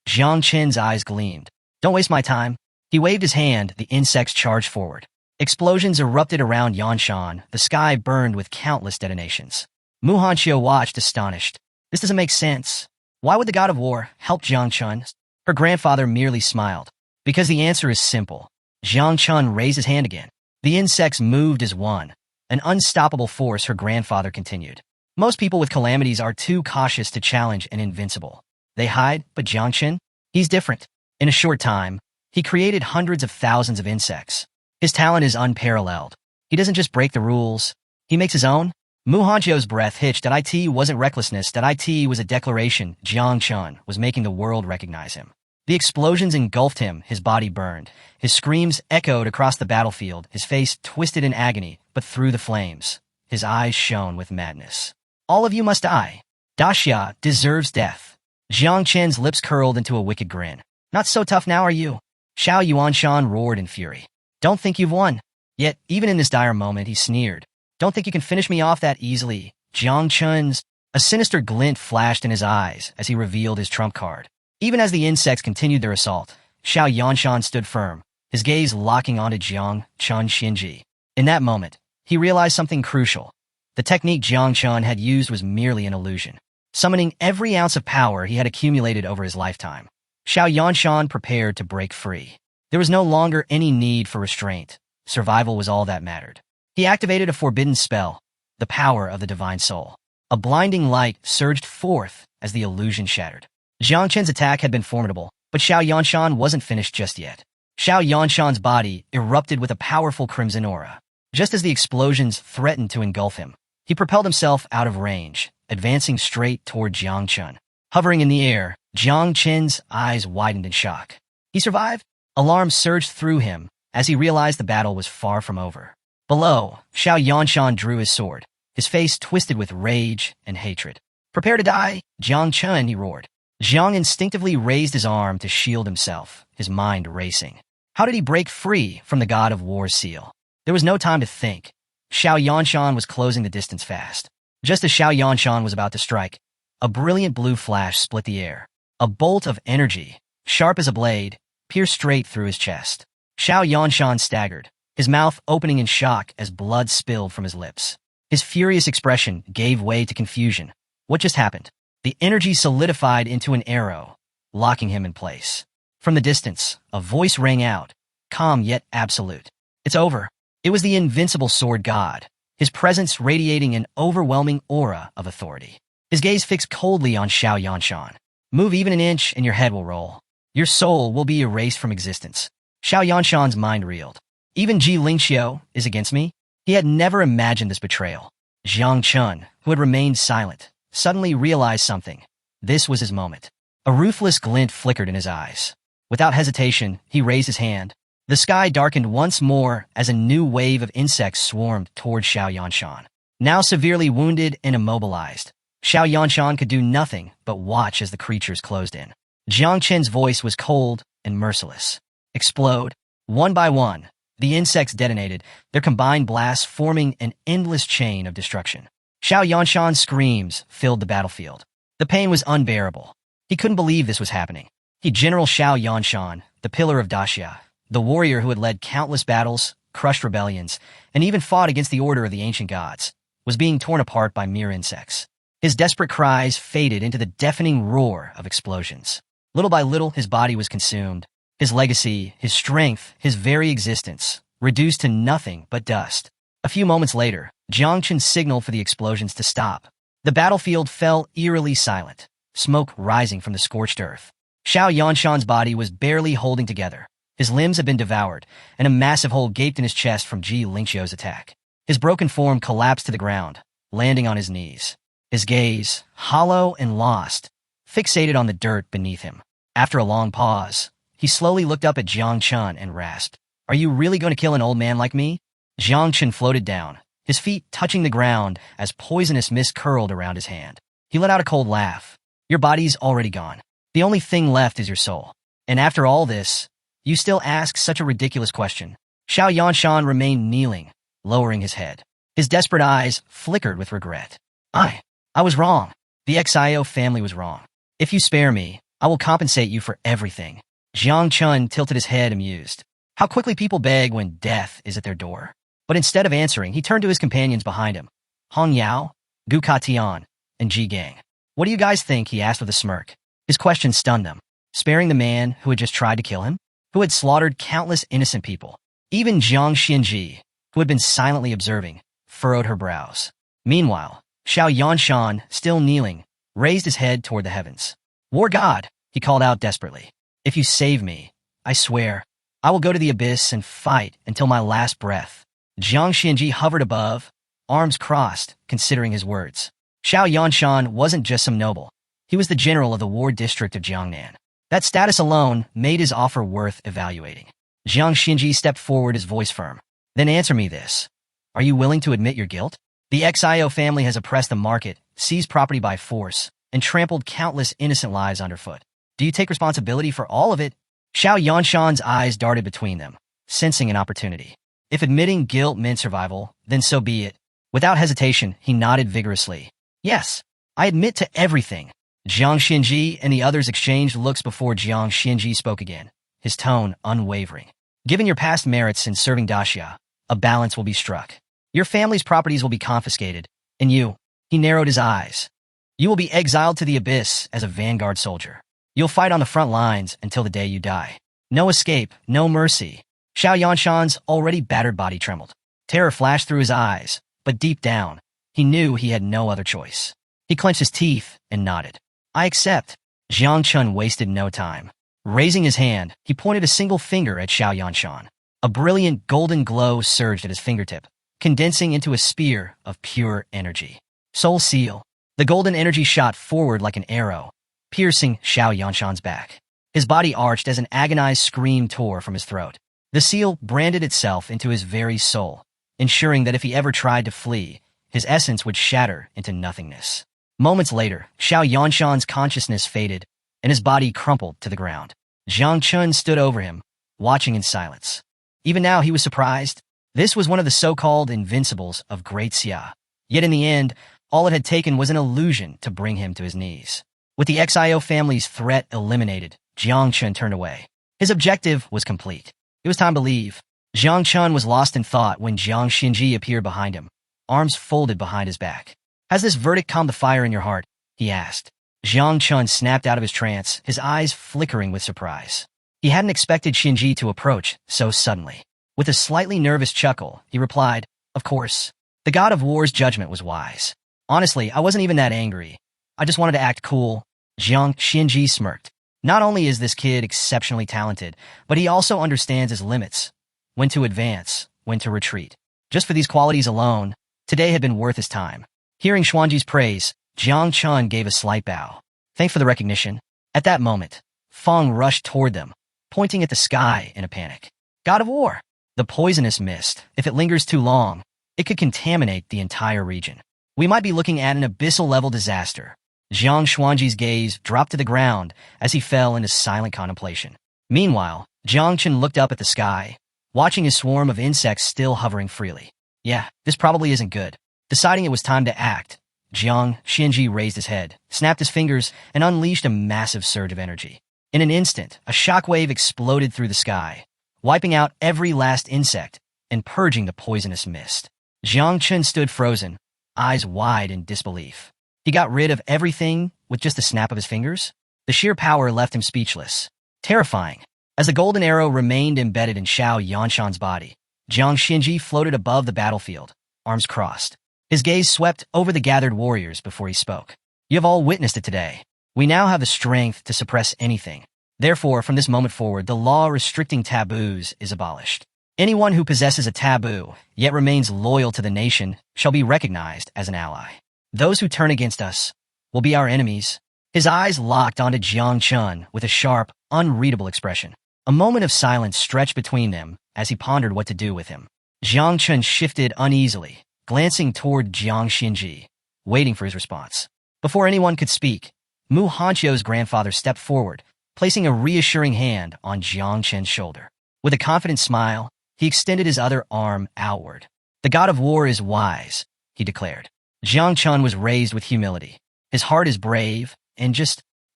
Jiang Chen's eyes gleamed. Don't waste my time. He waved his hand, the insects charged forward. Explosions erupted around Yanshan, the sky burned with countless detonations. Mu Hanxiu watched, astonished. This doesn't make sense. Why would the god of war help Jiang Chun? Her grandfather merely smiled. Because the answer is simple. Jiang Chun raised his hand again. The insects moved as one. An unstoppable force, her grandfather continued. Most people with calamities are too cautious to challenge an invincible. They hide, but Jiang Chun? He's different. In a short time, he created hundreds of thousands of insects. His talent is unparalleled. He doesn't just break the rules. He makes his own. Mu Hanxiu's breath hitched. That it wasn't recklessness. That it was a declaration. Jiang Chun was making the world recognize him. The explosions engulfed him, his body burned. His screams echoed across the battlefield, his face twisted in agony, but through the flames, His eyes shone with madness. All of you must die. Daxia deserves death. Jiang Chen's lips curled into a wicked grin. Not so tough now, are you? Xiao Yuanshan roared in fury. Don't think you've won. Yet, even in this dire moment, he sneered. Don't think you can finish me off that easily. Jiang Chen's... A sinister glint flashed in his eyes as he revealed his trump card. Even as the insects continued their assault, Xiao Yanshan stood firm, his gaze locking onto Jiang Chun Xinji. In that moment, he realized something crucial. The technique Jiang Chun had used was merely an illusion, summoning every ounce of power he had accumulated over his lifetime. Xiao Yanshan prepared to break free. There was no longer any need for restraint. Survival was all that mattered. He activated a forbidden spell, the power of the divine soul. A blinding light surged forth as the illusion shattered. Jiang Chen's attack had been formidable, but Xiao Yanshan wasn't finished just yet. Xiao Yanshan's body erupted with a powerful crimson aura. Just as the explosions threatened to engulf him, he propelled himself out of range, advancing straight toward Jiang Chen. Hovering in the air, Jiang Chen's eyes widened in shock. He survived? Alarm surged through him as he realized the battle was far from over. Below, Xiao Yanshan drew his sword, his face twisted with rage and hatred. Prepare to die, Jiang Chen, he roared. Jiang instinctively raised his arm to shield himself, his mind racing. How did he break free from the god of war's seal? There was no time to think. Xiao Yanshan was closing the distance fast. Just as Xiao Yanshan was about to strike, a brilliant blue flash split the air. A bolt of energy, sharp as a blade, pierced straight through his chest. Xiao Yanshan staggered, his mouth opening in shock as blood spilled from his lips. His furious expression gave way to confusion. What just happened? The energy solidified into an arrow, locking him in place. From the distance, a voice rang out, calm yet absolute. It's over. It was the invincible sword god, his presence radiating an overwhelming aura of authority. His gaze fixed coldly on Xiao Yanshan. Move even an inch and your head will roll. Your soul will be erased from existence. Xiao Yanshan's mind reeled. Even Ji Lingxiu is against me? He had never imagined this betrayal. Jiang Chun, who had remained silent, suddenly realized something. This was his moment. A ruthless glint flickered in his eyes. Without hesitation, he raised his hand. The sky darkened once more as a new wave of insects swarmed toward Xiao Yanshan. Now severely wounded and immobilized, Xiao Yanshan could do nothing but watch as the creatures closed in. Jiang Chen's voice was cold and merciless. Explode. One by one, the insects detonated, their combined blasts forming an endless chain of destruction. Xiao Yanshan's screams filled the battlefield. The pain was unbearable. He couldn't believe this was happening. General Xiao Yanshan, the pillar of Daxia, the warrior who had led countless battles, crushed rebellions, and even fought against the order of the ancient gods, was being torn apart by mere insects. His desperate cries faded into the deafening roar of explosions. Little by little, his body was consumed. His legacy, his strength, his very existence, reduced to nothing but dust. A few moments later, Jiang Chen signaled for the explosions to stop. The battlefield fell eerily silent, smoke rising from the scorched earth. Xiao Yanshan's body was barely holding together. His limbs had been devoured, and a massive hole gaped in his chest from Ji Lingxiu's attack. His broken form collapsed to the ground, landing on his knees. His gaze, hollow and lost, fixated on the dirt beneath him. After a long pause, he slowly looked up at Jiang Chen and rasped, "Are you really going to kill an old man like me?" Jiang Chen floated down, his feet touching the ground as poisonous mist curled around his hand. He let out a cold laugh. "Your body's already gone. The only thing left is your soul. And after all this, you still ask such a ridiculous question." Xiao Yanshan remained kneeling, lowering his head. His desperate eyes flickered with regret. I was wrong. The Xio family was wrong. If you spare me, I will compensate you for everything." Jiang Chen tilted his head, amused. How quickly people beg when death is at their door. But instead of answering, he turned to his companions behind him. Hong Yao, Gu Katian, and Ji Gang. "What do you guys think?" he asked with a smirk. His question stunned them. Sparing the man who had just tried to kill him? Who had slaughtered countless innocent people? Even Jiang Xinji, who had been silently observing, furrowed her brows. Meanwhile, Xiao Yanshan, still kneeling, raised his head toward the heavens. "War God," he called out desperately. "If you save me, I swear, I will go to the abyss and fight until my last breath." Jiang Xinji hovered above, arms crossed, considering his words. Xiao Yanshan wasn't just some noble. He was the general of the war district of Jiangnan. That status alone made his offer worth evaluating. Jiang Xinji stepped forward, his voice firm. "Then answer me this. Are you willing to admit your guilt?" The XIO family has oppressed the market, seized property by force, and trampled countless innocent lives underfoot. Do you take responsibility for all of it? Xiao Yanshan's eyes darted between them, sensing an opportunity. If admitting guilt meant survival, then so be it. Without hesitation, he nodded vigorously. Yes, I admit to everything. Jiang Xinji and the others exchanged looks before Jiang Xinji spoke again, his tone unwavering. Given your past merits in serving Daxia, a balance will be struck. Your family's properties will be confiscated, and you, he narrowed his eyes. You will be exiled to the abyss as a vanguard soldier. You'll fight on the front lines until the day you die. No escape, no mercy. Xiao Yanshan's already battered body trembled. Terror flashed through his eyes, but deep down, he knew he had no other choice. He clenched his teeth and nodded. I accept. Jiang Chun wasted no time. Raising his hand, he pointed a single finger at Xiao Yanshan. A brilliant golden glow surged at his fingertip, condensing into a spear of pure energy. Soul Seal. The golden energy shot forward like an arrow, piercing Xiao Yanshan's back. His body arched as an agonized scream tore from his throat. The seal branded itself into his very soul, ensuring that if he ever tried to flee, his essence would shatter into nothingness. Moments later, Xiao Yanshan's consciousness faded, and his body crumpled to the ground. Jiang Chun stood over him, watching in silence. Even now he was surprised. This was one of the so-called invincibles of Great Xia. Yet in the end, all it had taken was an illusion to bring him to his knees. With the XIO family's threat eliminated, Jiang Chun turned away. His objective was complete. It was time to leave. Jiang Chun was lost in thought when Jiang Xinji appeared behind him, arms folded behind his back. Has this verdict calmed the fire in your heart? He asked. Jiang Chun snapped out of his trance, his eyes flickering with surprise. He hadn't expected Xinji to approach so suddenly. With a slightly nervous chuckle, he replied, Of course. The god of war's judgment was wise. Honestly, I wasn't even that angry. I just wanted to act cool. Jiang Xinji smirked. Not only is this kid exceptionally talented, but he also understands his limits. When to advance, when to retreat. Just for these qualities alone, today had been worth his time. Hearing Xuanji's praise, Jiang Chun gave a slight bow. Thanks for the recognition. At that moment, Feng rushed toward them, pointing at the sky in a panic. God of War! The poisonous mist, if it lingers too long, it could contaminate the entire region. We might be looking at an abyssal-level disaster. Jiang Xuanji's gaze dropped to the ground as he fell into silent contemplation. Meanwhile, Jiang Chun looked up at the sky, watching his swarm of insects still hovering freely. Yeah, this probably isn't good. Deciding it was time to act, Jiang Xinji raised his head, snapped his fingers, and unleashed a massive surge of energy. In an instant, a shockwave exploded through the sky, wiping out every last insect and purging the poisonous mist. Jiang Chun stood frozen, eyes wide in disbelief. He got rid of everything with just a snap of his fingers? The sheer power left him speechless. Terrifying. As the golden arrow remained embedded in Xiao Yanshan's body, Jiang Xinji floated above the battlefield, arms crossed. His gaze swept over the gathered warriors before he spoke. You have all witnessed it today. We now have the strength to suppress anything. Therefore, from this moment forward, the law restricting taboos is abolished. Anyone who possesses a taboo, yet remains loyal to the nation, shall be recognized as an ally. Those who turn against us will be our enemies. His eyes locked onto Jiang Chun with a sharp, unreadable expression. A moment of silence stretched between them as he pondered what to do with him. Jiang Chun shifted uneasily, glancing toward Jiang Xinji, waiting for his response. Before anyone could speak, Mu Hanqiu's grandfather stepped forward, placing a reassuring hand on Jiang Chun's shoulder. With a confident smile, he extended his other arm outward. The god of war is wise, he declared. Jiang Chun was raised with humility. His heart is brave, and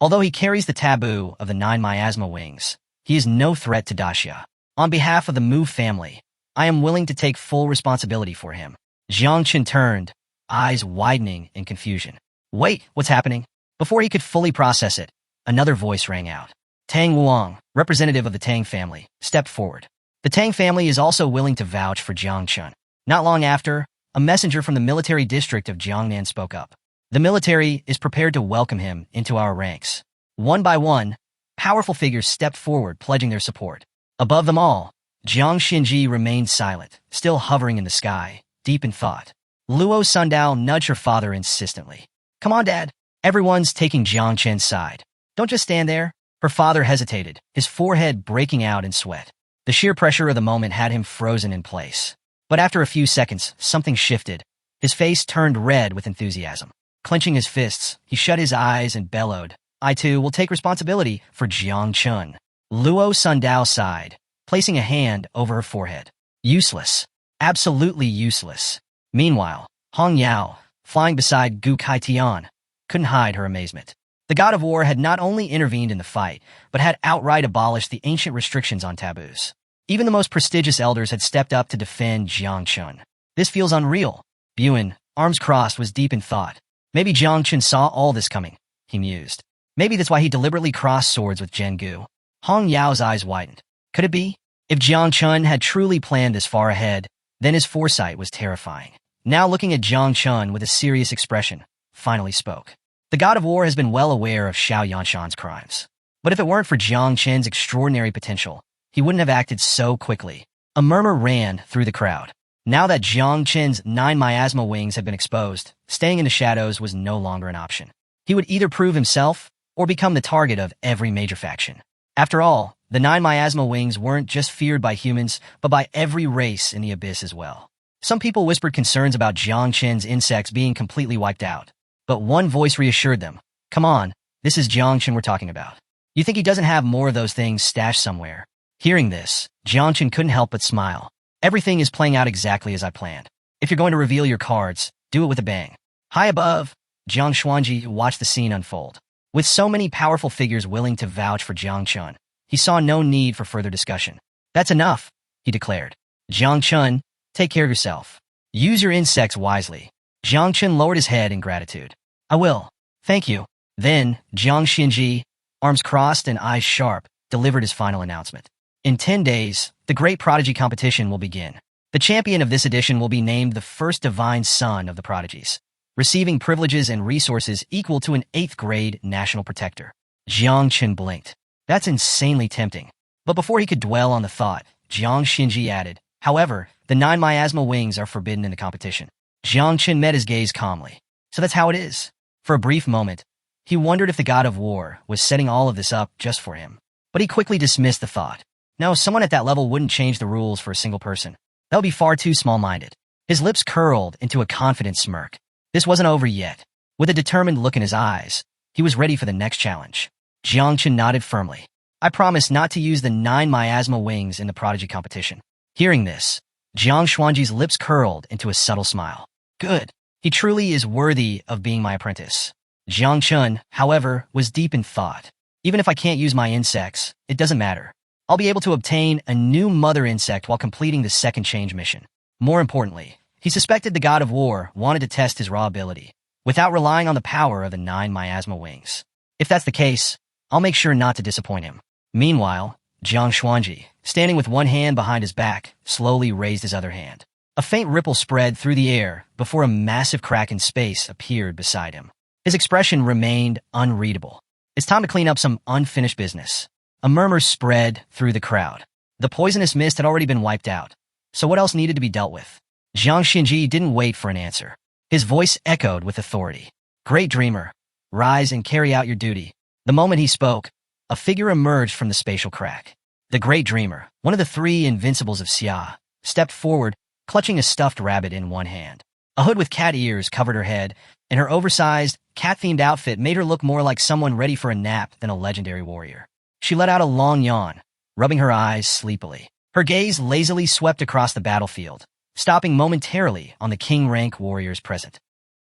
although he carries the taboo of the 9 miasma wings, he is no threat to Daxia. On behalf of the Mu family, I am willing to take full responsibility for him. Jiang Chun turned, eyes widening in confusion. Wait, what's happening? Before he could fully process it, another voice rang out. Tang Wuang, representative of the Tang family, stepped forward. The Tang family is also willing to vouch for Jiang Chun. Not long after, a messenger from the military district of Jiangnan spoke up. The military is prepared to welcome him into our ranks. One by one, powerful figures stepped forward, pledging their support. Above them all, Jiang Xinji remained silent, still hovering in the sky, deep in thought. Luo Sundao nudged her father insistently. Come on, Dad. Everyone's taking Jiang Chen's side. Don't just stand there. Her father hesitated, his forehead breaking out in sweat. The sheer pressure of the moment had him frozen in place. But after a few seconds, something shifted. His face turned red with enthusiasm. Clenching his fists, he shut his eyes and bellowed, "I too will take responsibility for Jiang Chun." Luo Sundao sighed, placing a hand over her forehead. Useless. Absolutely useless. Meanwhile, Hong Yao, flying beside Gu Kaitian, couldn't hide her amazement. The god of war had not only intervened in the fight, but had outright abolished the ancient restrictions on taboos. Even the most prestigious elders had stepped up to defend Jiang Chun. This feels unreal. Buin, arms crossed, was deep in thought. Maybe Jiang Chun saw all this coming, he mused. Maybe that's why he deliberately crossed swords with Zhen Gu. Hong Yao's eyes widened. Could it be? If Jiang Chun had truly planned this far ahead, then his foresight was terrifying. Now looking at Jiang Chun with a serious expression, finally spoke. The god of war has been well aware of Xiao Yanshan's crimes. But if it weren't for Jiang Chun's extraordinary potential, he wouldn't have acted so quickly. A murmur ran through the crowd. Now that Jiang Chun's 9 miasma wings had been exposed, staying in the shadows was no longer an option. He would either prove himself or become the target of every major faction. After all, the 9 miasma wings weren't just feared by humans, but by every race in the abyss as well. Some people whispered concerns about Jiang Chun's insects being completely wiped out. But one voice reassured them. Come on, this is Jiang Chun we're talking about. You think he doesn't have more of those things stashed somewhere? Hearing this, Jiang Chun couldn't help but smile. Everything is playing out exactly as I planned. If you're going to reveal your cards, do it with a bang. High above, Jiang Xuanji watched the scene unfold. With so many powerful figures willing to vouch for Jiang Chun, he saw no need for further discussion. That's enough, he declared. Jiang Chun, take care of yourself. Use your insects wisely. Jiang Chun lowered his head in gratitude. I will. Thank you. Then, Jiang Xinji, arms crossed and eyes sharp, delivered his final announcement. In 10 days, the Great Prodigy Competition will begin. The champion of this edition will be named the first divine son of the prodigies, receiving privileges and resources equal to an 8th grade national protector. Jiang Chun blinked. That's insanely tempting. But before he could dwell on the thought, Jiang Xinji added, however, the 9 miasma wings are forbidden in the competition. Jiang Chun met his gaze calmly. So that's how it is. For a brief moment, he wondered if the god of war was setting all of this up just for him. But he quickly dismissed the thought. No, someone at that level wouldn't change the rules for a single person. That would be far too small-minded. His lips curled into a confident smirk. This wasn't over yet. With a determined look in his eyes, he was ready for the next challenge. Jiang Chun nodded firmly. I promise not to use the 9 miasma wings in the prodigy competition. Hearing this, Jiang Xuanji's lips curled into a subtle smile. Good. He truly is worthy of being my apprentice. Jiang Chun, however, was deep in thought. Even if I can't use my insects, it doesn't matter. I'll be able to obtain a new mother insect while completing the second change mission. More importantly, he suspected the god of war wanted to test his raw ability, without relying on the power of the 9 miasma wings. If that's the case, I'll make sure not to disappoint him. Meanwhile, Jiang Xuanji, standing with one hand behind his back, slowly raised his other hand. A faint ripple spread through the air before a massive crack in space appeared beside him. His expression remained unreadable. It's time to clean up some unfinished business. A murmur spread through the crowd. The poisonous mist had already been wiped out, so what else needed to be dealt with? Jiang Xinji didn't wait for an answer. His voice echoed with authority. Great dreamer, rise and carry out your duty. The moment he spoke, a figure emerged from the spatial crack. The great dreamer, one of the 3 invincibles of Xia, stepped forward, clutching a stuffed rabbit in one hand. A hood with cat ears covered her head, and her oversized, cat-themed outfit made her look more like someone ready for a nap than a legendary warrior. She let out a long yawn, rubbing her eyes sleepily. Her gaze lazily swept across the battlefield, stopping momentarily on the king-rank warriors present.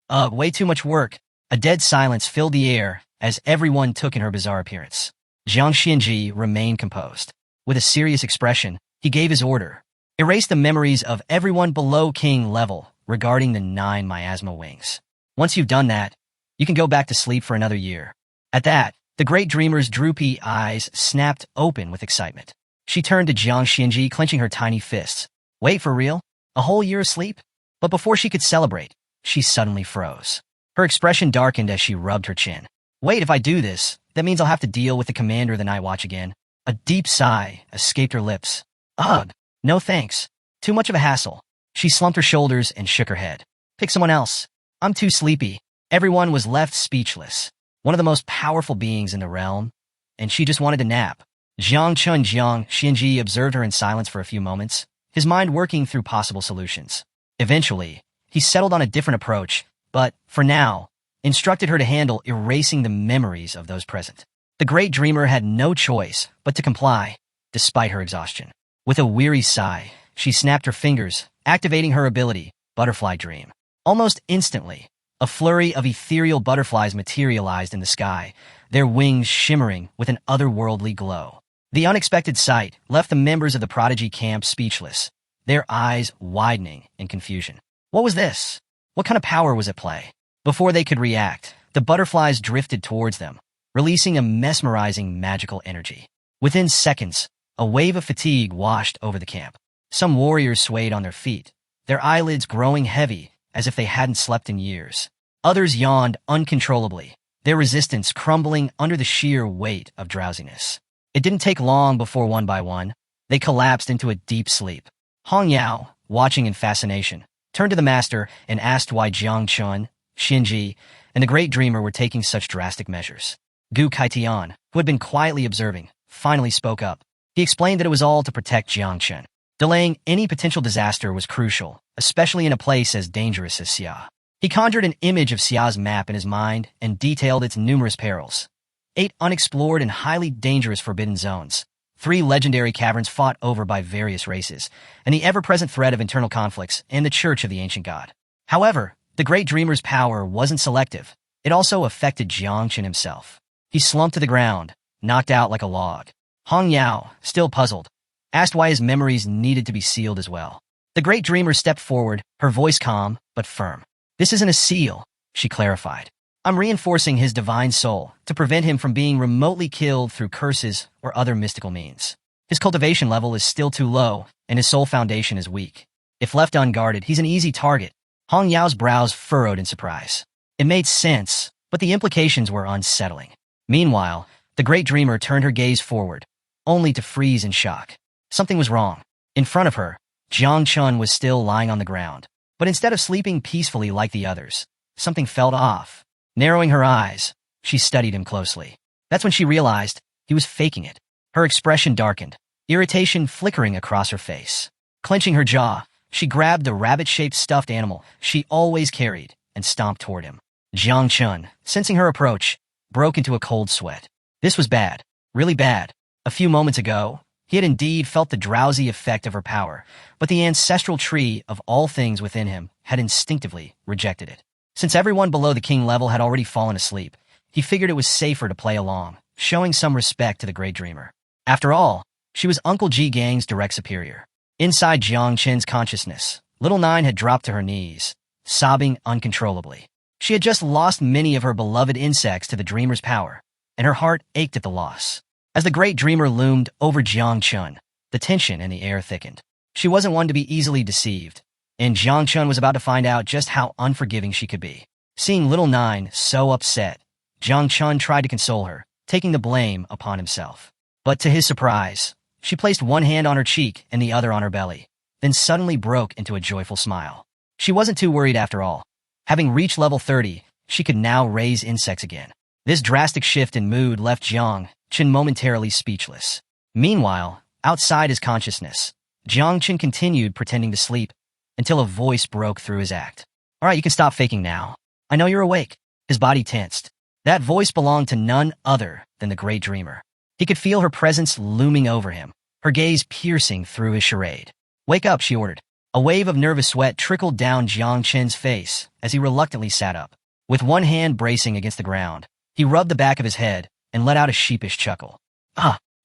Way too much work. A dead silence filled the air as everyone took in her bizarre appearance. Jiang Xinji remained composed. With a serious expression, he gave his order. Erase the memories of everyone below king level regarding the 9 miasma wings. Once you've done that, you can go back to sleep for another year. At that, the great dreamer's droopy eyes snapped open with excitement. She turned to Jiang Xinji, clenching her tiny fists. Wait, for real? A whole year of sleep? But before she could celebrate, she suddenly froze. Her expression darkened as she rubbed her chin. Wait, if I do this, that means I'll have to deal with the commander of the Night Watch again. A deep sigh escaped her lips. Ugh, no thanks. Too much of a hassle. She slumped her shoulders and shook her head. Pick someone else. I'm too sleepy. Everyone was left speechless. One of the most powerful beings in the realm, and she just wanted to nap. Jiang Xinji observed her in silence for a few moments, his mind working through possible solutions. Eventually, He settled on a different approach, but, for now, instructed her to handle erasing the memories of those present. The great dreamer had no choice but to comply, despite her exhaustion. With a weary sigh, she snapped her fingers, activating her ability, Butterfly Dream. Almost instantly, a flurry of ethereal butterflies materialized in the sky, their wings shimmering with an otherworldly glow. The unexpected sight left the members of the prodigy camp speechless, their eyes widening in confusion. What was this? What kind of power was at play? Before they could react, the butterflies drifted towards them, releasing a mesmerizing magical energy. Within seconds, a wave of fatigue washed over the camp. Some warriors swayed on their feet, their eyelids growing heavy as if they hadn't slept in years. Others yawned uncontrollably, their resistance crumbling under the sheer weight of drowsiness. It didn't take long before one by one, they collapsed into a deep sleep. Hong Yao, watching in fascination, turned to the master and asked why Jiang Chun, Xinji, and the great dreamer were taking such drastic measures. Gu Kaitian, who had been quietly observing, finally spoke up. He explained that it was all to protect Jiang Chun. Delaying any potential disaster was crucial, especially in a place as dangerous as Xia. He conjured an image of Xia's map in his mind and detailed its numerous perils. 8 unexplored and highly dangerous forbidden zones, 3 legendary caverns fought over by various races, and the ever-present threat of internal conflicts and the Church of the Ancient God. However, the great dreamer's power wasn't selective. It also affected Jiang Chun himself. He slumped to the ground, knocked out like a log. Hong Yao, still puzzled, asked why his memories needed to be sealed as well. The great dreamer stepped forward, her voice calm but firm. This isn't a seal, she clarified. I'm reinforcing his divine soul to prevent him from being remotely killed through curses or other mystical means. His cultivation level is still too low, and his soul foundation is weak. If left unguarded, he's an easy target. Hong Yao's brows furrowed in surprise. It made sense, but the implications were unsettling. Meanwhile, the great dreamer turned her gaze forward, only to freeze in shock. Something was wrong. In front of her, Jiang Chun was still lying on the ground. But instead of sleeping peacefully like the others, something felt off. Narrowing her eyes, she studied him closely. That's when she realized he was faking it. Her expression darkened, irritation flickering across her face. Clenching her jaw, she grabbed the rabbit-shaped stuffed animal she always carried and stomped toward him. Jiang Chun, sensing her approach, broke into a cold sweat. This was bad, really bad. A few moments ago, he had indeed felt the drowsy effect of her power, but the ancestral tree of all things within him had instinctively rejected it. Since everyone below the king level had already fallen asleep, he figured it was safer to play along, showing some respect to the great dreamer. After all, she was Uncle Ji Gang's direct superior. Inside Jiang Chen's consciousness, Little Nine had dropped to her knees, sobbing uncontrollably. She had just lost many of her beloved insects to the dreamer's power, and her heart ached at the loss. As the great dreamer loomed over Jiang Chun, the tension in the air thickened. She wasn't one to be easily deceived, and Jiang Chun was about to find out just how unforgiving she could be. Seeing Little Nine so upset, Jiang Chun tried to console her, taking the blame upon himself. But to his surprise, she placed one hand on her cheek and the other on her belly, then suddenly broke into a joyful smile. She wasn't too worried after all. Having reached level 30, she could now raise insects again. This drastic shift in mood left Jiang Chun momentarily speechless. Meanwhile, outside his consciousness, Jiang Chun continued pretending to sleep until a voice broke through his act. All right, you can stop faking now. I know you're awake. His body tensed. That voice belonged to none other than the great dreamer. He could feel her presence looming over him, her gaze piercing through his charade. Wake up, she ordered. A wave of nervous sweat trickled down Jiang Chen's face as he reluctantly sat up. With one hand bracing against the ground, he rubbed the back of his head and let out a sheepish chuckle.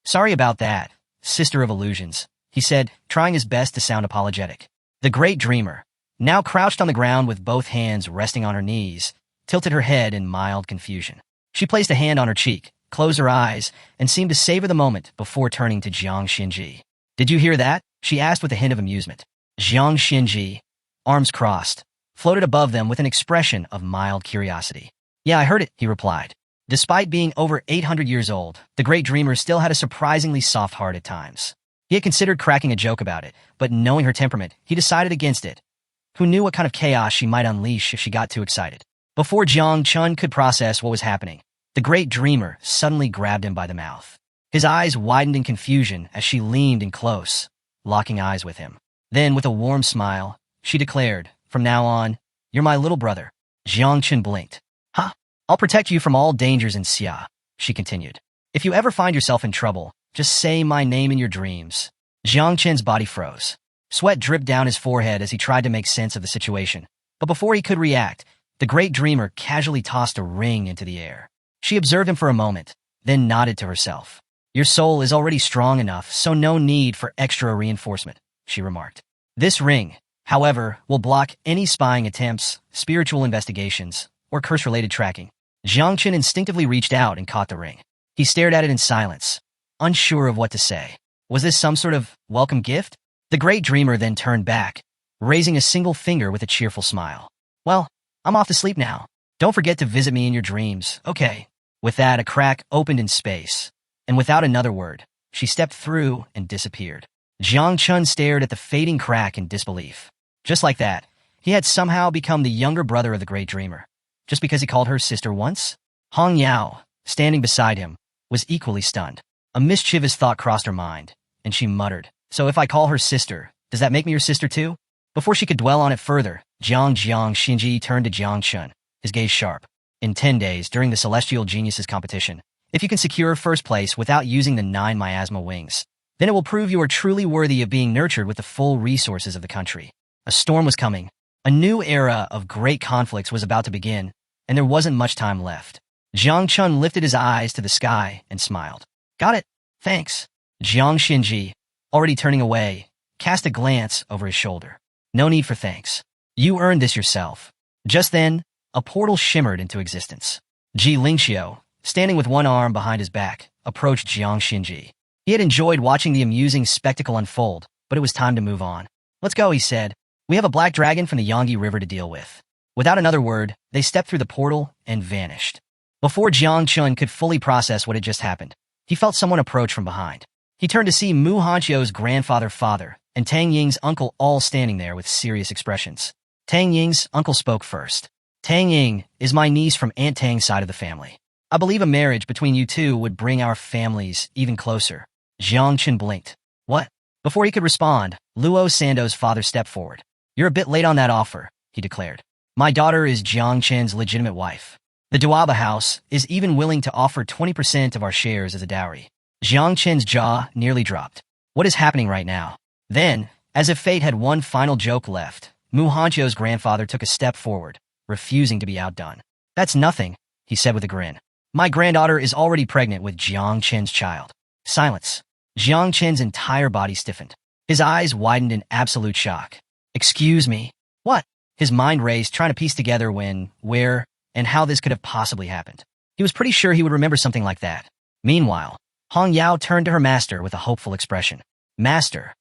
Sorry about that, sister of illusions, he said, trying his best to sound apologetic. The great dreamer, now crouched on the ground with both hands resting on her knees, tilted her head in mild confusion. She placed a hand on her cheek, closed her eyes, and seemed to savor the moment before turning to Jiang Xinji. Did you hear that? She asked with a hint of amusement. Jiang Xinji, arms crossed, floated above them with an expression of mild curiosity. Yeah, I heard it, he replied. Despite being over 800 years old, the great dreamer still had a surprisingly soft heart at times. He had considered cracking a joke about it, but knowing her temperament, he decided against it. Who knew what kind of chaos she might unleash if she got too excited? Before Jiang Chun could process what was happening, the great dreamer suddenly grabbed him by the mouth. His eyes widened in confusion as she leaned in close, locking eyes with him. Then, with a warm smile, she declared, from now on, You're my little brother. Jiang Chen blinked. Ha! I'll protect you from all dangers in Xia, she continued. If you ever find yourself in trouble, just say my name in your dreams. Jiang Chen's body froze. Sweat dripped down his forehead as he tried to make sense of the situation. But before he could react, the great dreamer casually tossed a ring into the air. She observed him for a moment, then nodded to herself. Your soul is already strong enough, so no need for extra reinforcement, she remarked. This ring, however, will block any spying attempts, spiritual investigations, or curse-related tracking. Jiang Chen instinctively reached out and caught the ring. He stared at it in silence, unsure of what to say. Was this some sort of welcome gift? The great dreamer then turned back, raising a single finger with a cheerful smile. Well, I'm off to sleep now. Don't forget to visit me in your dreams, okay? With that, a crack opened in space, and without another word, she stepped through and disappeared. Jiang Chen stared at the fading crack in disbelief. Just like that, he had somehow become the younger brother of the great dreamer, just because he called her sister once? Hong Yao, standing beside him, was equally stunned. A mischievous thought crossed her mind, and she muttered, so if I call her sister, does that make me your sister too? Before she could dwell on it further, Jiang Xinji turned to Jiang Chen, his gaze sharp. In 10 days, during the Celestial Geniuses competition, if you can secure first place without using the 9 miasma wings, then it will prove you are truly worthy of being nurtured with the full resources of the country. A storm was coming. A new era of great conflicts was about to begin, and there wasn't much time left. Jiang Chen lifted his eyes to the sky and smiled. Got it. Thanks. Jiang Xinji, already turning away, cast a glance over his shoulder. No need for thanks. You earned this yourself. Just then, a portal shimmered into existence. Ji Lingxiu, standing with one arm behind his back, approached Jiang Xinji. He had enjoyed watching the amusing spectacle unfold, but it was time to move on. Let's go, he said. We have a black dragon from the Yangtze River to deal with. Without another word, they stepped through the portal and vanished. Before Jiang Chen could fully process what had just happened, he felt someone approach from behind. He turned to see Mu Hanqiu's father, and Tang Ying's uncle all standing there with serious expressions. Tang Ying's uncle spoke first. Tang Ying is my niece from Aunt Tang's side of the family. I believe a marriage between you two would bring our families even closer. Jiang Chen blinked. What? Before he could respond, Luo Sando's father stepped forward. You're a bit late on that offer, he declared. My daughter is Jiang Chen's legitimate wife. The Duaba house is even willing to offer 20% of our shares as a dowry. Jiang Chen's jaw nearly dropped. What is happening right now? Then, as if fate had one final joke left, Mu Hanqiu's grandfather took a step forward, refusing to be outdone. That's nothing, he said with a grin. My granddaughter is already pregnant with Jiang Chen's child. Silence. Jiang Chen's entire body stiffened. His eyes widened in absolute shock. Excuse me? What? His mind raced, trying to piece together when, where, and how this could have possibly happened. He was pretty sure he would remember something like that. Meanwhile, Hong Yao turned to her master with a hopeful expression. Master,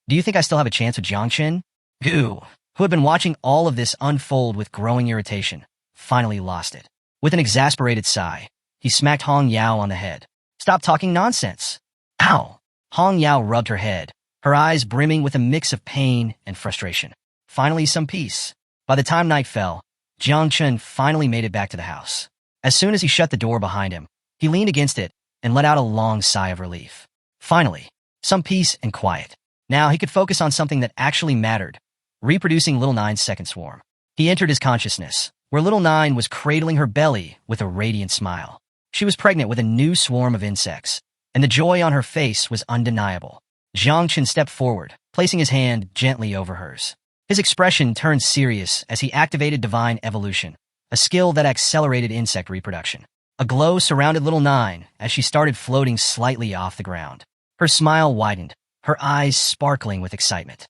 do you think I still have a chance with Jiang Chen? Gu, who had been watching all of this unfold with growing irritation, finally lost it. With an exasperated sigh, he smacked Hong Yao on the head. Stop talking nonsense. Ow! Hong Yao rubbed her head, her eyes brimming with a mix of pain and frustration. Finally, some peace. By the time night fell, Jiang Chen finally made it back to the house. As soon as he shut the door behind him, he leaned against it and let out a long sigh of relief. Finally, some peace and quiet. Now he could focus on something that actually mattered, reproducing Little Nine's second swarm. He entered his consciousness, where Little Nine was cradling her belly with a radiant smile. She was pregnant with a new swarm of insects, and the joy on her face was undeniable. Jiang Chen stepped forward, placing his hand gently over hers. His expression turned serious as he activated Divine Evolution, a skill that accelerated insect reproduction. A glow surrounded Little Nine as she started floating slightly off the ground. Her smile widened, her eyes sparkling with excitement.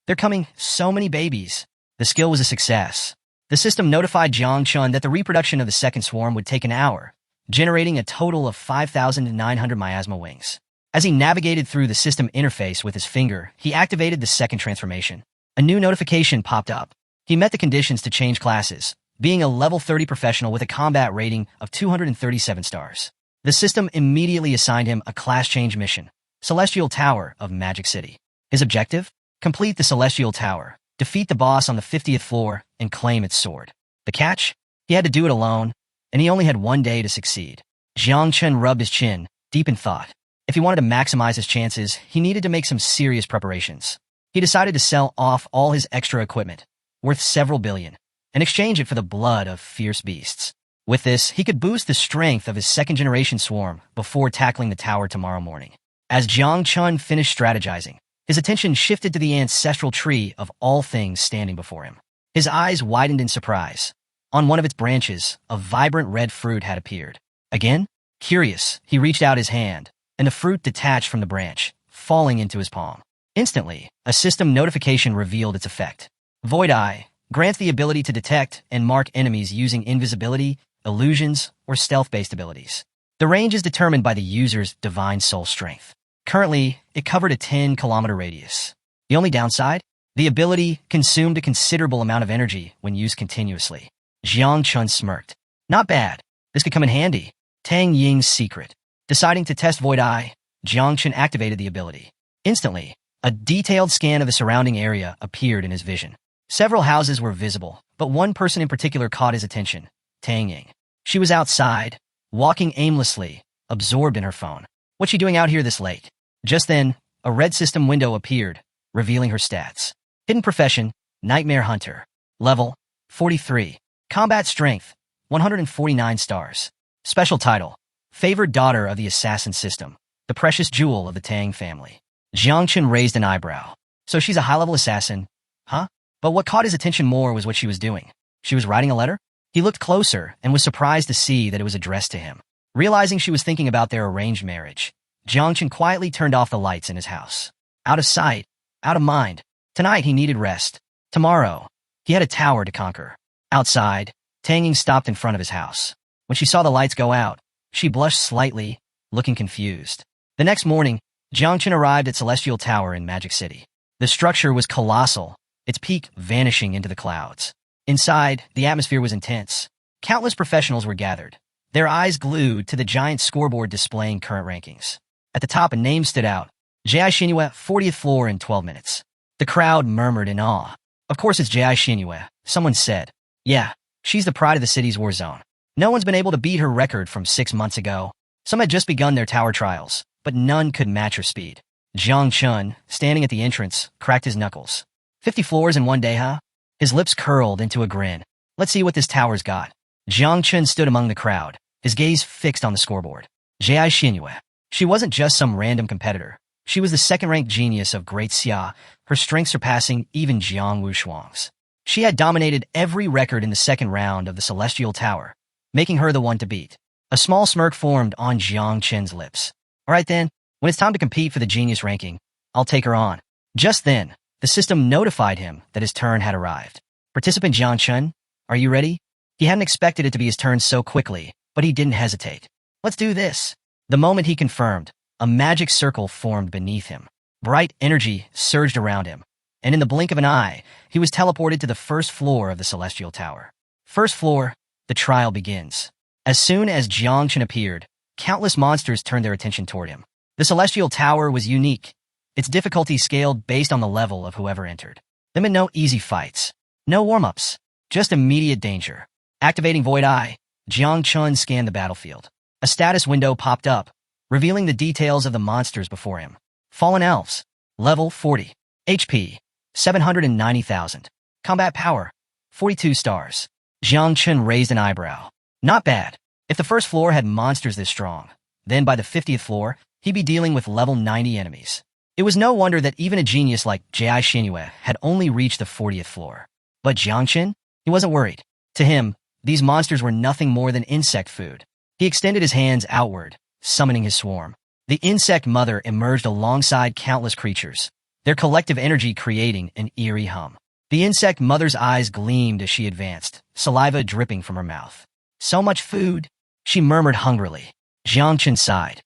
They're coming, so many babies. The skill was a success. The system notified Jiang Chen that the reproduction of the second swarm would take an hour, generating a total of 5,900 miasma wings. As he navigated through the system interface with his finger, he activated the second transformation. A new notification popped up. He met the conditions to change classes, being a level 30 professional with a combat rating of 237 stars. The system immediately assigned him a class change mission, Celestial Tower of Magic City. His objective? Complete the Celestial Tower, defeat the boss on the 50th floor, and claim its sword. The catch? He had to do it alone, and he only had 1 day to succeed. Jiang Chen rubbed his chin, deep in thought. If he wanted to maximize his chances, he needed to make some serious preparations. He decided to sell off all his extra equipment, worth several billion, and exchange it for the blood of fierce beasts. With this, he could boost the strength of his second-generation swarm before tackling the tower tomorrow morning. As Jiang Chun finished strategizing, his attention shifted to the ancestral tree of all things standing before him. His eyes widened in surprise. On one of its branches, a vibrant red fruit had appeared. Again, curious, he reached out his hand, and the fruit detached from the branch, falling into his palm. Instantly, a system notification revealed its effect. Void Eye grants the ability to detect and mark enemies using invisibility, illusions, or stealth-based abilities. The range is determined by the user's divine soul strength. Currently, it covered a 10-kilometer radius. The only downside? The ability consumed a considerable amount of energy when used continuously. Jiang Chun smirked. Not bad. This could come in handy. Tang Ying's secret. Deciding to test Void Eye, Jiang Chun activated the ability. Instantly, a detailed scan of the surrounding area appeared in his vision. Several houses were visible, but one person in particular caught his attention. Tang Ying. She was outside, walking aimlessly, absorbed in her phone. What's she doing out here this late? Just then, a red system window appeared, revealing her stats. Hidden profession, Nightmare Hunter. Level, 43. Combat strength, 149 stars. Special title, Favored Daughter of the Assassin System, the precious jewel of the Tang family. Jiang Chun raised an eyebrow. So she's a high-level assassin, huh? But what caught his attention more was what she was doing. She was writing a letter? He looked closer and was surprised to see that it was addressed to him. Realizing she was thinking about their arranged marriage, Jiang Chun quietly turned off the lights in his house. Out of sight, out of mind. Tonight he needed rest. Tomorrow, he had a tower to conquer. Outside, Tang Ying stopped in front of his house. When she saw the lights go out, she blushed slightly, looking confused. The next morning, Jiang Chun arrived at Celestial Tower in Magic City. The structure was colossal, its peak vanishing into the clouds. Inside, the atmosphere was intense. Countless professionals were gathered, their eyes glued to the giant scoreboard displaying current rankings. At the top, a name stood out. Jai Xinyue, 40th floor in 12 minutes. The crowd murmured in awe. Of course it's Jai Xinyue, someone said. Yeah, she's the pride of the city's war zone. No one's been able to beat her record from 6 months ago. Some had just begun their tower trials, but none could match her speed. Jiang Chun, standing at the entrance, cracked his knuckles. 50 floors in one day, huh? His lips curled into a grin. Let's see what this tower's got. Jiang Chun stood among the crowd, his gaze fixed on the scoreboard. Jai Xinyue. She wasn't just some random competitor. She was the second-ranked genius of Great Xia, her strength surpassing even Jiang Wushuang's. She had dominated every record in the second round of the Celestial Tower, making her the one to beat. A small smirk formed on Jiang Chun's lips. All right then, when it's time to compete for the genius ranking, I'll take her on. Just then, the system notified him that his turn had arrived. Participant Jiang Chun, are you ready? He hadn't expected it to be his turn so quickly, but he didn't hesitate. Let's do this. The moment he confirmed, a magic circle formed beneath him. Bright energy surged around him, and in the blink of an eye, he was teleported to the first floor of the Celestial Tower. First floor, the trial begins. As soon as Jiang Chun appeared, countless monsters turned their attention toward him. The Celestial Tower was unique. Its difficulty scaled based on the level of whoever entered. There were no easy fights, no warm-ups, just immediate danger. Activating Void Eye, Jiang Chun scanned the battlefield. A status window popped up, revealing the details of the monsters before him. Fallen Elves, level 40, HP, 790,000. Combat power, 42 stars. Jiang Chun raised an eyebrow. Not bad. If the first floor had monsters this strong, then by the 50th floor, he'd be dealing with level 90 enemies. It was no wonder that even a genius like Jai Xinyue had only reached the 40th floor. But Jiang Chun? He wasn't worried. To him, these monsters were nothing more than insect food. He extended his hands outward, summoning his swarm. The insect mother emerged alongside countless creatures, their collective energy creating an eerie hum. The insect mother's eyes gleamed as she advanced, saliva dripping from her mouth. So much food, she murmured hungrily. Jiang Chun sighed.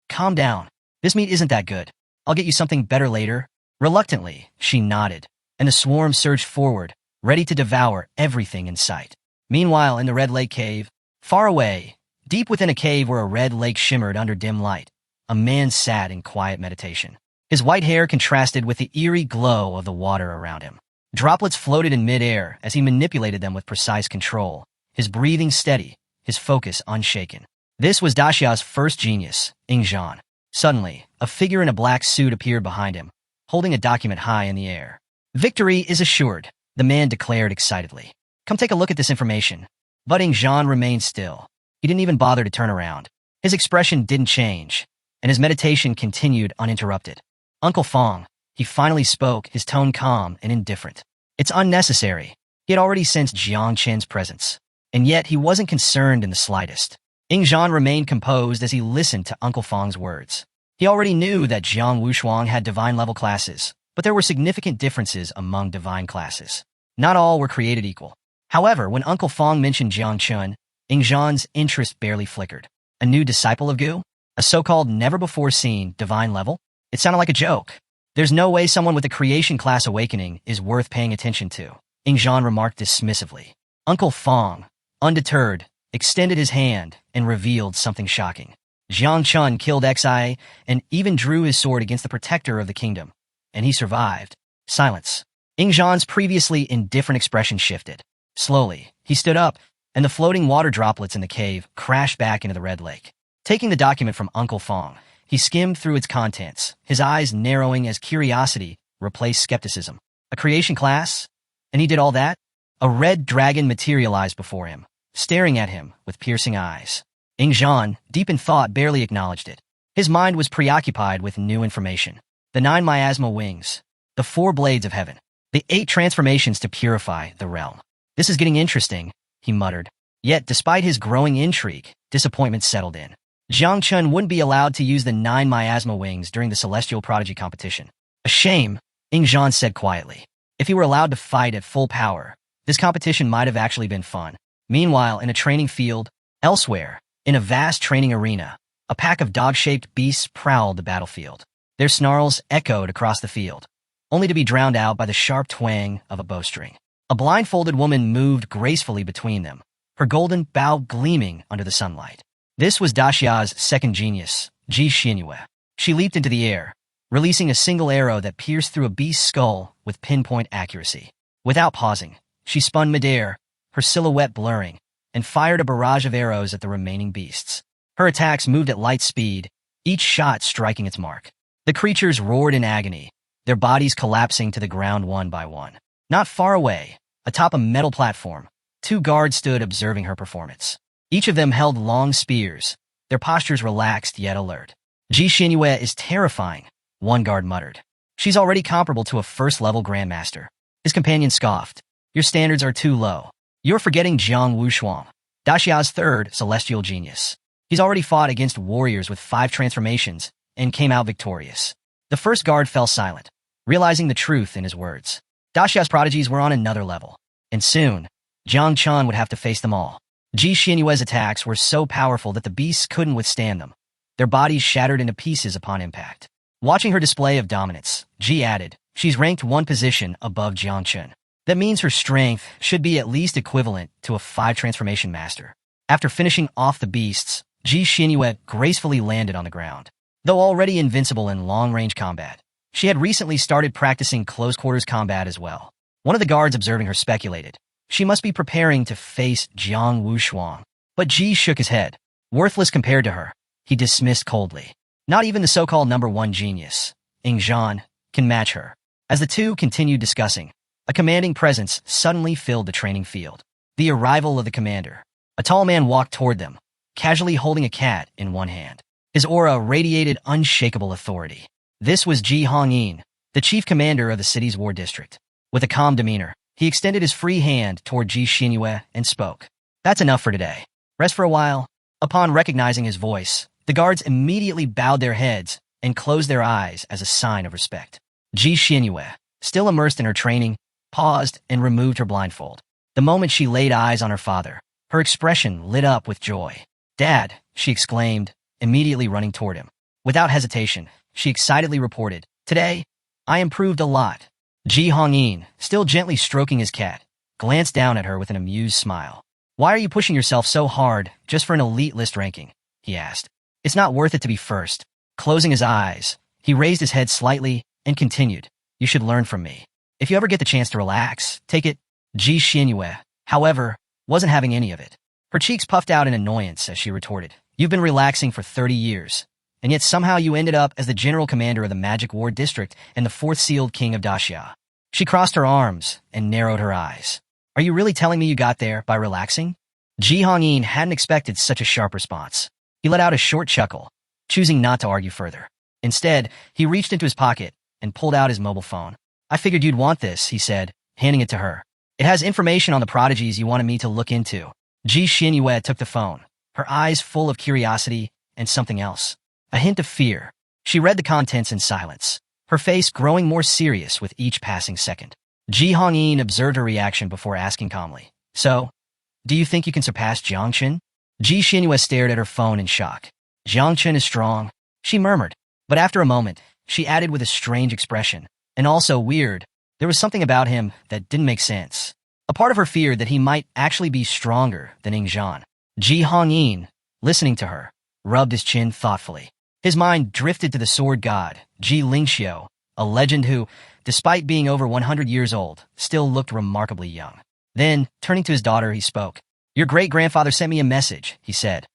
Calm down. This meat isn't that good. I'll get you something better later. Reluctantly, she nodded, and the swarm surged forward, ready to devour everything in sight. Meanwhile, in the Red Lake Cave, far away, deep within a cave where a red lake shimmered under dim light, a man sat in quiet meditation. His white hair contrasted with the eerie glow of the water around him. Droplets floated in midair as he manipulated them with precise control, his breathing steady, his focus unshaken. This was Daxia's first genius, Ingzhan. Suddenly, a figure in a black suit appeared behind him, holding a document high in the air. Victory is assured, the man declared excitedly. Come take a look at this information. But Jean remained still. He didn't even bother to turn around. His expression didn't change, and his meditation continued uninterrupted. Uncle Fong, he finally spoke, his tone calm and indifferent. It's unnecessary. He had already sensed Jiang Chen's presence, and yet he wasn't concerned in the slightest. Jean remained composed as he listened to Uncle Fong's words. He already knew that Jiang Wushuang had divine-level classes, but there were significant differences among divine classes. Not all were created equal. However, when Uncle Fong mentioned Jiang Chun, Jean's interest barely flickered. A new disciple of Gu? A so-called never-before-seen divine level? It sounded like a joke. There's no way someone with a creation class awakening is worth paying attention to, Jean remarked dismissively. Uncle Fong, undeterred, extended his hand and revealed something shocking. Jiang Chun killed Xi and even drew his sword against the protector of the kingdom, and he survived. Silence. Jean's previously indifferent expression shifted. Slowly, he stood up, and the floating water droplets in the cave crashed back into the red lake. Taking the document from Uncle Fong, he skimmed through its contents, his eyes narrowing as curiosity replaced skepticism. A creation class? And he did all that? A red dragon materialized before him, staring at him with piercing eyes. Jean, deep in thought, barely acknowledged it. His mind was preoccupied with new information. The 9 miasma wings, the 4 blades of heaven, the 8 transformations to purify the realm. This is getting interesting, he muttered. Yet, despite his growing intrigue, disappointment settled in. Jiang Chun wouldn't be allowed to use the 9 miasma wings during the Celestial Prodigy competition. A shame, Jean said quietly. If he were allowed to fight at full power, this competition might have actually been fun. Meanwhile, in a training field, elsewhere, in a vast training arena, a pack of dog-shaped beasts prowled the battlefield. Their snarls echoed across the field, only to be drowned out by the sharp twang of a bowstring. A blindfolded woman moved gracefully between them, her golden bow gleaming under the sunlight. This was Daxia's second genius, Ji Xinyue. She leaped into the air, releasing a single arrow that pierced through a beast's skull with pinpoint accuracy. Without pausing, she spun midair, her silhouette blurring, and fired a barrage of arrows at the remaining beasts. Her attacks moved at light speed, each shot striking its mark. The creatures roared in agony, their bodies collapsing to the ground one by one. Not far away, atop a metal platform, 2 guards stood observing her performance. Each of them held long spears, their postures relaxed yet alert. Ji Xinyue is terrifying, one guard muttered. She's already comparable to a first-level grandmaster. His companion scoffed. Your standards are too low. You're forgetting Jiang Wushuang, Daxia's third celestial genius. He's already fought against warriors with 5 transformations and came out victorious. The first guard fell silent, realizing the truth in his words. Daxia's prodigies were on another level, and soon, Jiang Chun would have to face them all. Ji Xinyue's attacks were so powerful that the beasts couldn't withstand them, their bodies shattered into pieces upon impact. Watching her display of dominance, Ji added, she's ranked 1 position above Jiang Chun. That means her strength should be at least equivalent to a 5 transformation master. After finishing off the beasts, Ji Xinyue gracefully landed on the ground. Though already invincible in long-range combat, she had recently started practicing close-quarters combat as well. One of the guards observing her speculated, she must be preparing to face Jiang Wushuang. But Ji shook his head. Worthless compared to her, he dismissed coldly. Not even the so-called number 1 genius, Jean, can match her. As the two continued discussing, a commanding presence suddenly filled the training field. The arrival of the commander. A tall man walked toward them, casually holding a cat in one hand. His aura radiated unshakable authority. This was Ji Hongyin, the chief commander of the city's war district. With a calm demeanor, he extended his free hand toward Ji Xinyue and spoke. That's enough for today. Rest for a while. Upon recognizing his voice, the guards immediately bowed their heads and closed their eyes as a sign of respect. Ji Xinyue, still immersed in her training, paused and removed her blindfold. The moment she laid eyes on her father, her expression lit up with joy. Dad, she exclaimed, immediately running toward him. Without hesitation, she excitedly reported, today, I improved a lot. Ji Hongyin, still gently stroking his cat, glanced down at her with an amused smile. Why are you pushing yourself so hard just for an elite list ranking? He asked. It's not worth it to be first. Closing his eyes, he raised his head slightly and continued. You should learn from me. If you ever get the chance to relax, take it. Ji Xinyue, however, wasn't having any of it. Her cheeks puffed out in annoyance as she retorted. You've been relaxing for 30 years, and yet somehow you ended up as the general commander of the Magic Ward District and the 4th sealed king of Daxia. She crossed her arms and narrowed her eyes. Are you really telling me you got there by relaxing? Ji Hongyin hadn't expected such a sharp response. He let out a short chuckle, choosing not to argue further. Instead, he reached into his pocket and pulled out his mobile phone. I figured you'd want this, he said, handing it to her. It has information on the prodigies you wanted me to look into. Ji Xinyue took the phone, her eyes full of curiosity and something else. A hint of fear. She read the contents in silence, her face growing more serious with each passing second. Ji Hongyin observed her reaction before asking calmly, So, do you think you can surpass Jiang Chen? Ji Xinyue stared at her phone in shock. Jiang Chen is strong, she murmured. But after a moment, she added with a strange expression, and also weird. There was something about him that didn't make sense. A part of her feared that he might actually be stronger than Ing Zhan. Ji Hongyin, listening to her, rubbed his chin thoughtfully. His mind drifted to the sword god, Ji Lingxiu, a legend who, despite being over 100 years old, still looked remarkably young. Then, turning to his daughter, he spoke. Your great-grandfather sent me a message, he said.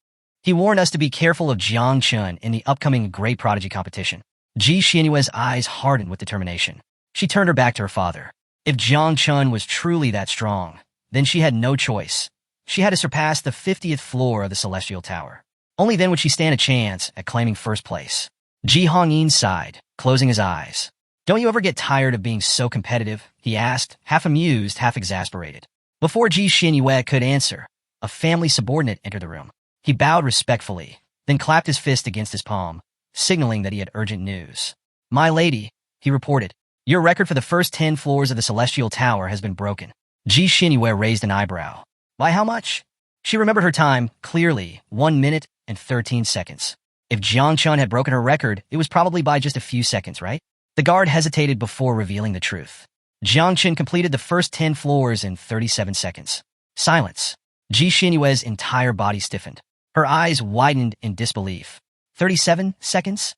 He warned us to be careful of Jiang Chen in the upcoming Great Prodigy competition. Ji Xinyue's eyes hardened with determination. She turned her back to her father. If Jiang Chen was truly that strong, then she had no choice. She had to surpass the 50th floor of the Celestial Tower. Only then would she stand a chance at claiming first place. Ji Hongyin sighed, closing his eyes. Don't you ever get tired of being so competitive? He asked, half amused, half exasperated. Before Ji Xinyue could answer, a family subordinate entered the room. He bowed respectfully, then clapped his fist against his palm, signaling that he had urgent news. My lady, he reported, your record for the first 10 floors of the Celestial Tower has been broken. Ji Xinyue raised an eyebrow. By how much? She remembered her time clearly, 1 minute and 13 seconds. If Jiang Chen had broken her record, it was probably by just a few seconds, right? The guard hesitated before revealing the truth. Jiang Chen completed the first 10 floors in 37 seconds. Silence. Ji Xinyue's entire body stiffened. Her eyes widened in disbelief. 37 seconds?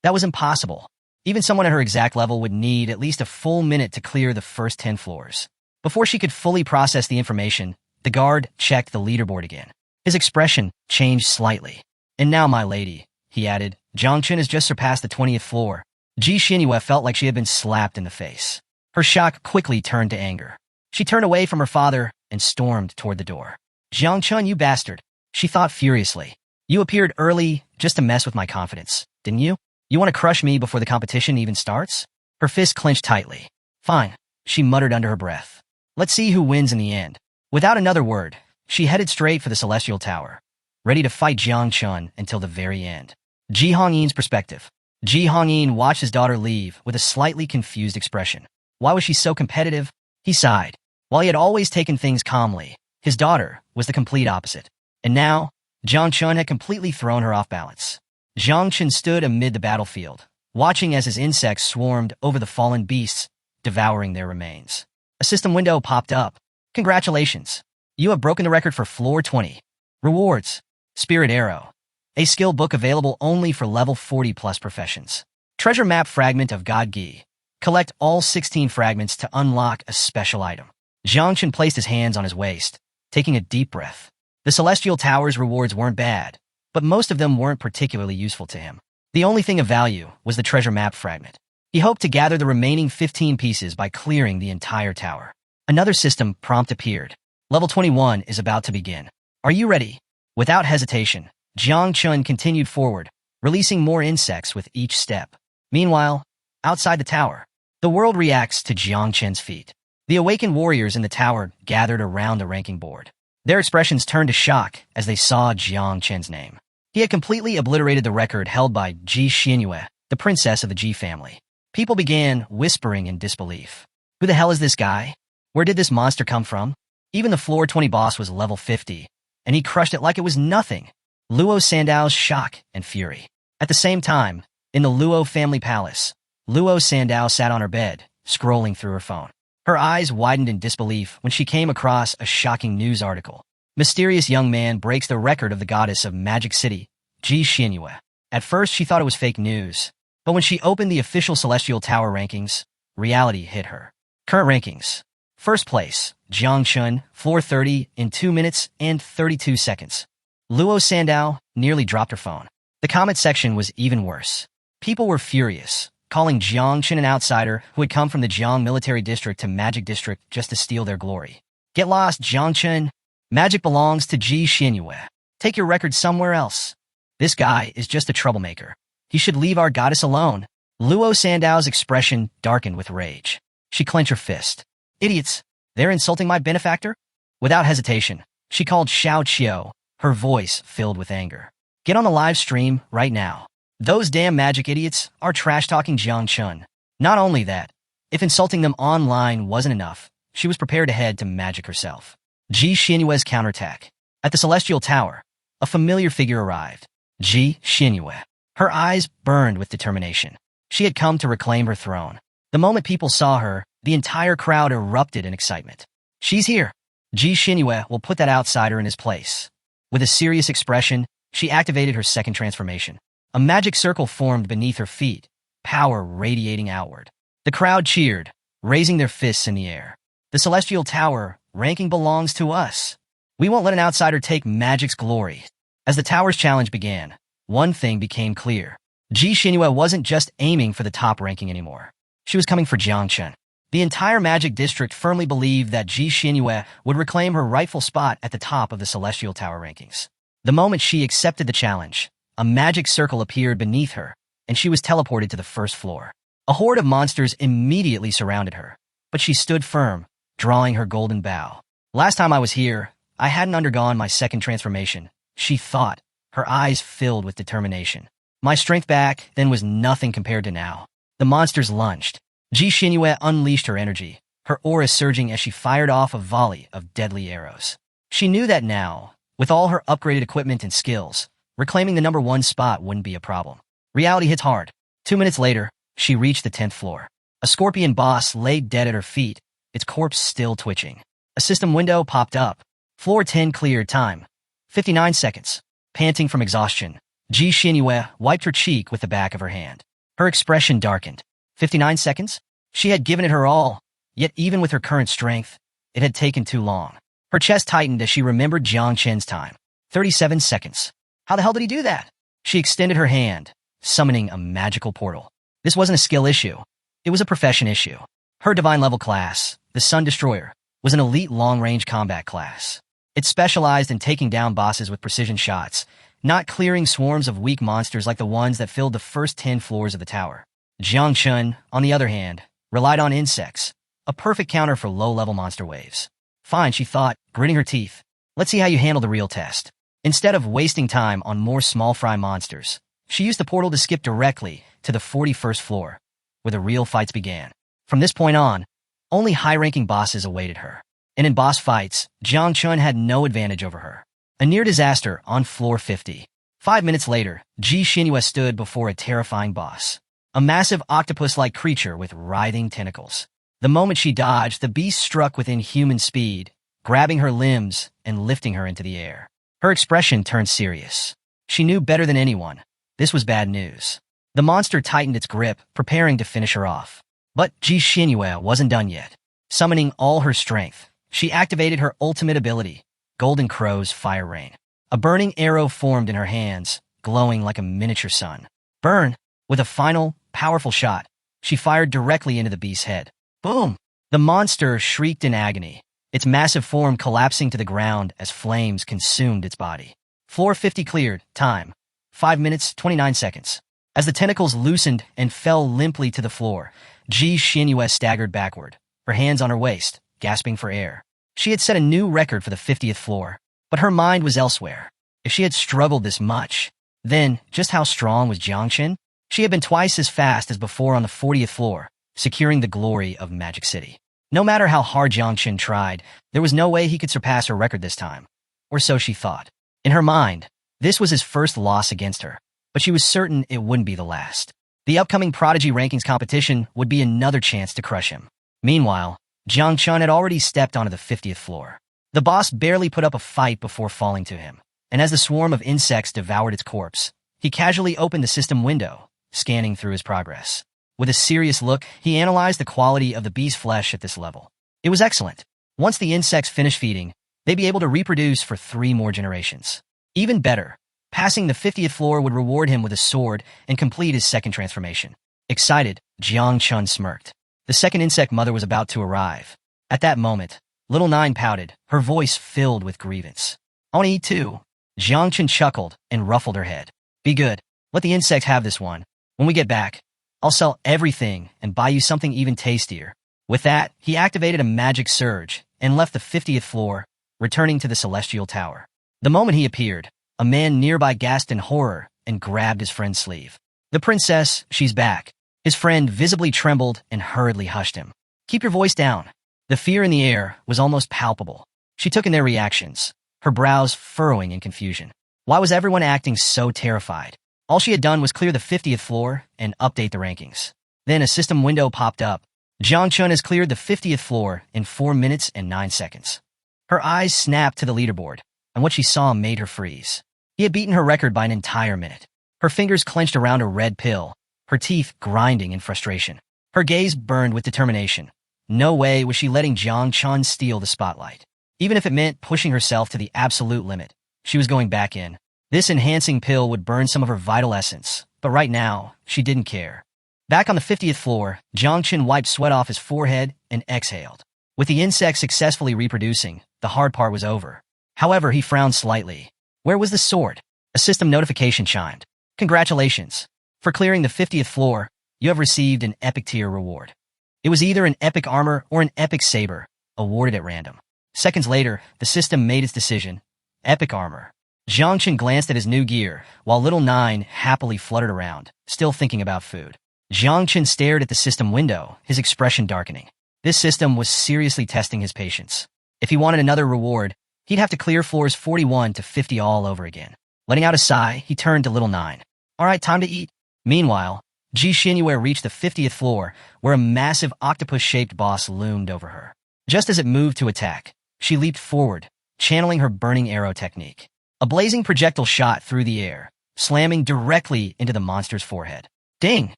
That was impossible. Even someone at her exact level would need at least a full minute to clear the first 10 floors. Before she could fully process the information, the guard checked the leaderboard again. His expression changed slightly. And now, my lady, he added, Jiang Chen has just surpassed the 20th floor. Ji Xinyue felt like she had been slapped in the face. Her shock quickly turned to anger. She turned away from her father and stormed toward the door. Jiang Chen, you bastard, she thought furiously. You appeared early just to mess with my confidence, didn't you? You want to crush me before the competition even starts? Her fist clenched tightly. Fine, she muttered under her breath. Let's see who wins in the end. Without another word, she headed straight for the Celestial Tower, ready to fight Jiang Chen until the very end. Ji Hongyin's perspective. Ji Hongyin watched his daughter leave with a slightly confused expression. Why was she so competitive? He sighed. While he had always taken things calmly, his daughter was the complete opposite. And now, Jiang Chen had completely thrown her off balance. Jiang Chen stood amid the battlefield, watching as his insects swarmed over the fallen beasts, devouring their remains. A system window popped up. Congratulations. You have broken the record for floor 20. Rewards. Spirit Arrow. A skill book available only for level 40 plus professions. Treasure map fragment of God Gi. Collect all 16 fragments to unlock a special item. Jiang Chen placed his hands on his waist, taking a deep breath. The Celestial Tower's rewards weren't bad, but most of them weren't particularly useful to him. The only thing of value was the treasure map fragment. He hoped to gather the remaining 15 pieces by clearing the entire tower. Another system prompt appeared. Level 21 is about to begin. Are you ready? Without hesitation, Jiang Chen continued forward, releasing more insects with each step. Meanwhile, outside the tower, the world reacts to Jiang Chen's feat. The awakened warriors in the tower gathered around the ranking board. Their expressions turned to shock as they saw Jiang Chen's name. He had completely obliterated the record held by Ji Xinyue, the princess of the Ji family. People began whispering in disbelief. Who the hell is this guy? Where did this monster come from? Even the floor 20 boss was level 50, and he crushed it like it was nothing. Luo Sandao's shock and fury. At the same time, in the Luo family palace, Luo Sandao sat on her bed, scrolling through her phone. Her eyes widened in disbelief when she came across a shocking news article. Mysterious young man breaks the record of the goddess of Magic City, Ji Xinyue. At first, she thought it was fake news, but when she opened the official Celestial Tower rankings, reality hit her. Current rankings. First place, Jiang Chen, floor 30 in 2 minutes and 32 seconds. Luo Sandao nearly dropped her phone. The comment section was even worse. People were furious, calling Jiang Chen an outsider who had come from the Jiang military district to Magic District just to steal their glory. Get lost, Jiangchen. Magic belongs to Ji Xinyue. Take your record somewhere else. This guy is just a troublemaker. He should leave our goddess alone. Luo Sandao's expression darkened with rage. She clenched her fist. Idiots! They're insulting my benefactor? Without hesitation, she called Xiao Qiu, her voice filled with anger. Get on the live stream right now. Those damn magic idiots are trash-talking Jiang Chun. Not only that, if insulting them online wasn't enough, she was prepared to head to magic herself. Ji Xinyue's counterattack. At the Celestial Tower, a familiar figure arrived. Ji Xinyue. Her eyes burned with determination. She had come to reclaim her throne. The moment people saw her, the entire crowd erupted in excitement. She's here. Ji Xinyue will put that outsider in his place. With a serious expression, she activated her second transformation. A magic circle formed beneath her feet, power radiating outward. The crowd cheered, raising their fists in the air. The Celestial Tower ranking belongs to us. We won't let an outsider take magic's glory. As the tower's challenge began, one thing became clear. Ji Xinyue wasn't just aiming for the top ranking anymore. She was coming for Jiangchen. The entire magic district firmly believed that Ji Xinyue would reclaim her rightful spot at the top of the Celestial Tower rankings. The moment she accepted the challenge, a magic circle appeared beneath her, and she was teleported to the first floor. A horde of monsters immediately surrounded her, but she stood firm, drawing her golden bow. Last time I was here, I hadn't undergone my second transformation, she thought, her eyes filled with determination. My strength back then was nothing compared to now. The monsters lunged. Ji Xinyue unleashed her energy, her aura surging as she fired off a volley of deadly arrows. She knew that now, with all her upgraded equipment and skills, reclaiming the #1 spot wouldn't be a problem. Reality hits hard. 2 minutes later, she reached the 10th floor. A scorpion boss lay dead at her feet, its corpse still twitching. A system window popped up. Floor 10 cleared. Time. 59 seconds. Panting from exhaustion, Ji Xinyue wiped her cheek with the back of her hand. Her expression darkened. 59 seconds? She had given it her all, yet even with her current strength, it had taken too long. Her chest tightened as she remembered Jiang Chen's time. 37 seconds. How the hell did he do that? She extended her hand, summoning a magical portal. This wasn't a skill issue. It was a profession issue. Her divine level class, the Sun Destroyer, was an elite long-range combat class. It specialized in taking down bosses with precision shots, not clearing swarms of weak monsters like the ones that filled the first 10 floors of the tower. Jiang Chun, on the other hand, relied on insects, a perfect counter for low-level monster waves. Fine, she thought, gritting her teeth. Let's see how you handle the real test. Instead of wasting time on more small-fry monsters, she used the portal to skip directly to the 41st floor, where the real fights began. From this point on, only high-ranking bosses awaited her. And in boss fights, Jiang Chun had no advantage over her. A near disaster on floor 50. 5 minutes later, Ji Xinyue stood before a terrifying boss. A massive octopus-like creature with writhing tentacles. The moment she dodged, the beast struck with inhuman speed, grabbing her limbs and lifting her into the air. Her expression turned serious. She knew better than anyone. This was bad news. The monster tightened its grip, preparing to finish her off. But Ji Xinyue wasn't done yet. Summoning all her strength, she activated her ultimate ability, Golden Crow's Fire Rain. A burning arrow formed in her hands, glowing like a miniature sun. Burn! With a final, powerful shot, she fired directly into the beast's head. Boom! The monster shrieked in agony, its massive form collapsing to the ground as flames consumed its body. Floor 50 cleared. Time. 5 minutes, 29 seconds. As the tentacles loosened and fell limply to the floor, Ji Xinyue staggered backward, her hands on her waist, gasping for air. She had set a new record for the 50th floor, but her mind was elsewhere. If she had struggled this much, then just how strong was Jiangchen? She had been twice as fast as before on the 40th floor, securing the glory of Magic City. No matter how hard Jiangchen tried, there was no way he could surpass her record this time. Or so she thought. In her mind, this was his first loss against her, but she was certain it wouldn't be the last. The upcoming Prodigy Rankings competition would be another chance to crush him. Meanwhile, Jiang Chun had already stepped onto the 50th floor. The boss barely put up a fight before falling to him, and as the swarm of insects devoured its corpse, he casually opened the system window, scanning through his progress. With a serious look, he analyzed the quality of the beast's flesh at this level. It was excellent. Once the insects finished feeding, they'd be able to reproduce for 3 more generations. Even better, passing the 50th floor would reward him with a sword and complete his second transformation. Excited, Jiang Chun smirked. The second insect mother was about to arrive. At that moment, Little Nine pouted, her voice filled with grievance. I want to eat too. Jiangchen chuckled and ruffled her head. Be good. Let the insects have this one. When we get back, I'll sell everything and buy you something even tastier. With that, he activated a magic surge and left the 50th floor, returning to the Celestial Tower. The moment he appeared, a man nearby gasped in horror and grabbed his friend's sleeve. The princess, she's back. His friend visibly trembled and hurriedly hushed him. Keep your voice down. The fear in the air was almost palpable. She took in their reactions, her brows furrowing in confusion. Why was everyone acting so terrified? All she had done was clear the 50th floor and update the rankings. Then a system window popped up. Jiang Chun has cleared the 50th floor in 4 minutes and 9 seconds. Her eyes snapped to the leaderboard, and what she saw made her freeze. He had beaten her record by an entire minute. Her fingers clenched around a red pill, her teeth grinding in frustration. Her gaze burned with determination. No way was she letting Jiang Chun steal the spotlight. Even if it meant pushing herself to the absolute limit, she was going back in. This enhancing pill would burn some of her vital essence, but right now, she didn't care. Back on the 50th floor, Jiang Chun wiped sweat off his forehead and exhaled. With the insect successfully reproducing, the hard part was over. However, he frowned slightly. Where was the sword? A system notification chimed. Congratulations. For clearing the 50th floor, you have received an epic tier reward. It was either an epic armor or an epic saber, awarded at random. Seconds later, the system made its decision. Epic armor. Jiang Chun glanced at his new gear, while Little Nine happily fluttered around, still thinking about food. Jiang Chun stared at the system window, his expression darkening. This system was seriously testing his patience. If he wanted another reward, he'd have to clear floors 41 to 50 all over again. Letting out a sigh, he turned to Little Nine. All right, time to eat. Meanwhile, Ji Xinyue reached the 50th floor, where a massive octopus-shaped boss loomed over her. Just as it moved to attack, she leaped forward, channeling her burning arrow technique. A blazing projectile shot through the air, slamming directly into the monster's forehead. Ding!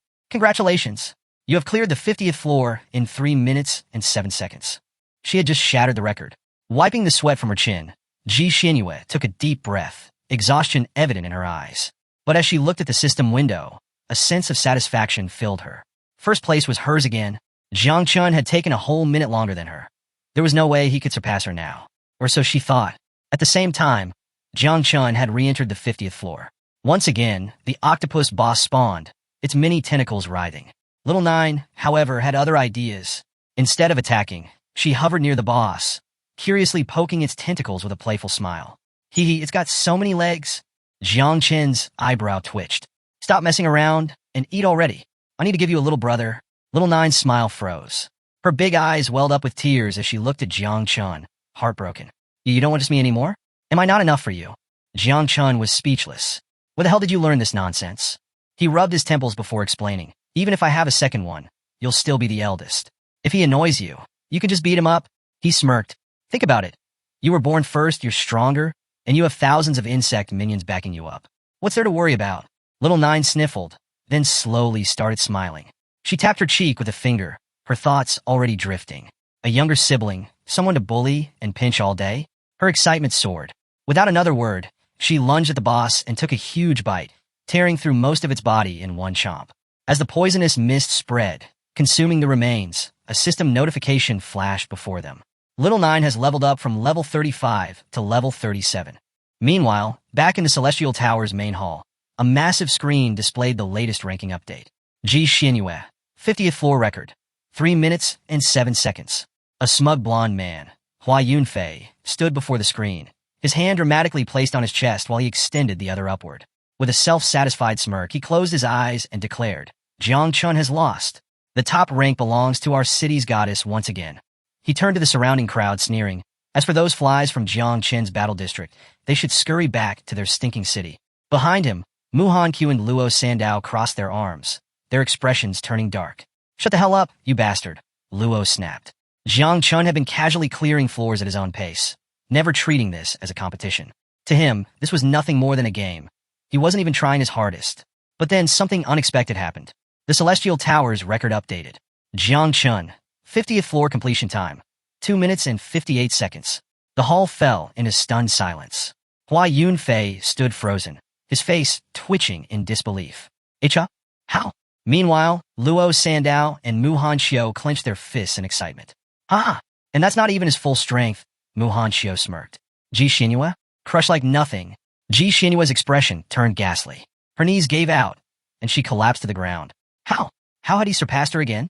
Congratulations! You have cleared the 50th floor in 3 minutes and 7 seconds. She had just shattered the record. Wiping the sweat from her chin, Ji Xinyue took a deep breath, exhaustion evident in her eyes. But as she looked at the system window, a sense of satisfaction filled her. First place was hers again. Jiang Chun had taken a whole minute longer than her. There was no way he could surpass her now. Or so she thought. At the same time, Jiang Chun had re-entered the 50th floor. Once again, the octopus boss spawned, its many tentacles writhing. Little Nine, however, had other ideas. Instead of attacking, she hovered near the boss, curiously poking its tentacles with a playful smile. Hee hee, it's got so many legs. Jiang Chun's eyebrow twitched. Stop messing around and eat already. I need to give you a little brother. Little Nine's smile froze. Her big eyes welled up with tears as she looked at Jiang Chun, heartbroken. You don't want me anymore? Am I not enough for you? Jiang Chun was speechless. Where the hell did you learn this nonsense? He rubbed his temples before explaining. Even if I have a second one, you'll still be the eldest. If he annoys you, you can just beat him up. He smirked. Think about it. You were born first, you're stronger, and you have thousands of insect minions backing you up. What's there to worry about? Little Nine sniffled, then slowly started smiling. She tapped her cheek with a finger, her thoughts already drifting. A younger sibling, someone to bully and pinch all day? Her excitement soared. Without another word, she lunged at the boss and took a huge bite, tearing through most of its body in one chomp. As the poisonous mist spread, consuming the remains, a system notification flashed before them. Little Nine has leveled up from level 35 to level 37. Meanwhile, back in the Celestial Tower's main hall, a massive screen displayed the latest ranking update. Ji Xinyue, 50th floor record, 3 minutes and 7 seconds. A smug blonde man, Hua Yunfei, stood before the screen, his hand dramatically placed on his chest while he extended the other upward. With a self-satisfied smirk, he closed his eyes and declared, Jiang Chun has lost. The top rank belongs to our city's goddess once again. He turned to the surrounding crowd, sneering. As for those flies from Jiang Chen's battle district, they should scurry back to their stinking city. Behind him, Muhan Q and Luo Sandao crossed their arms, their expressions turning dark. Shut the hell up, you bastard, Luo snapped. Jiang Chun had been casually clearing floors at his own pace, never treating this as a competition. To him, this was nothing more than a game. He wasn't even trying his hardest. But then something unexpected happened. The Celestial Tower's record updated. Jiang Chun, 50th floor completion time, 2 minutes and 58 seconds. The hall fell in a stunned silence. Hua Yunfei stood frozen, his face twitching in disbelief. Icha? How? Meanwhile, Luo Sandao and Muhan Xiao clenched their fists in excitement. Ah! And that's not even his full strength, Muhanshio smirked. Ji Shinua? Crushed like nothing. Ji Shinua's expression turned ghastly. Her knees gave out, and she collapsed to the ground. How? How had he surpassed her again?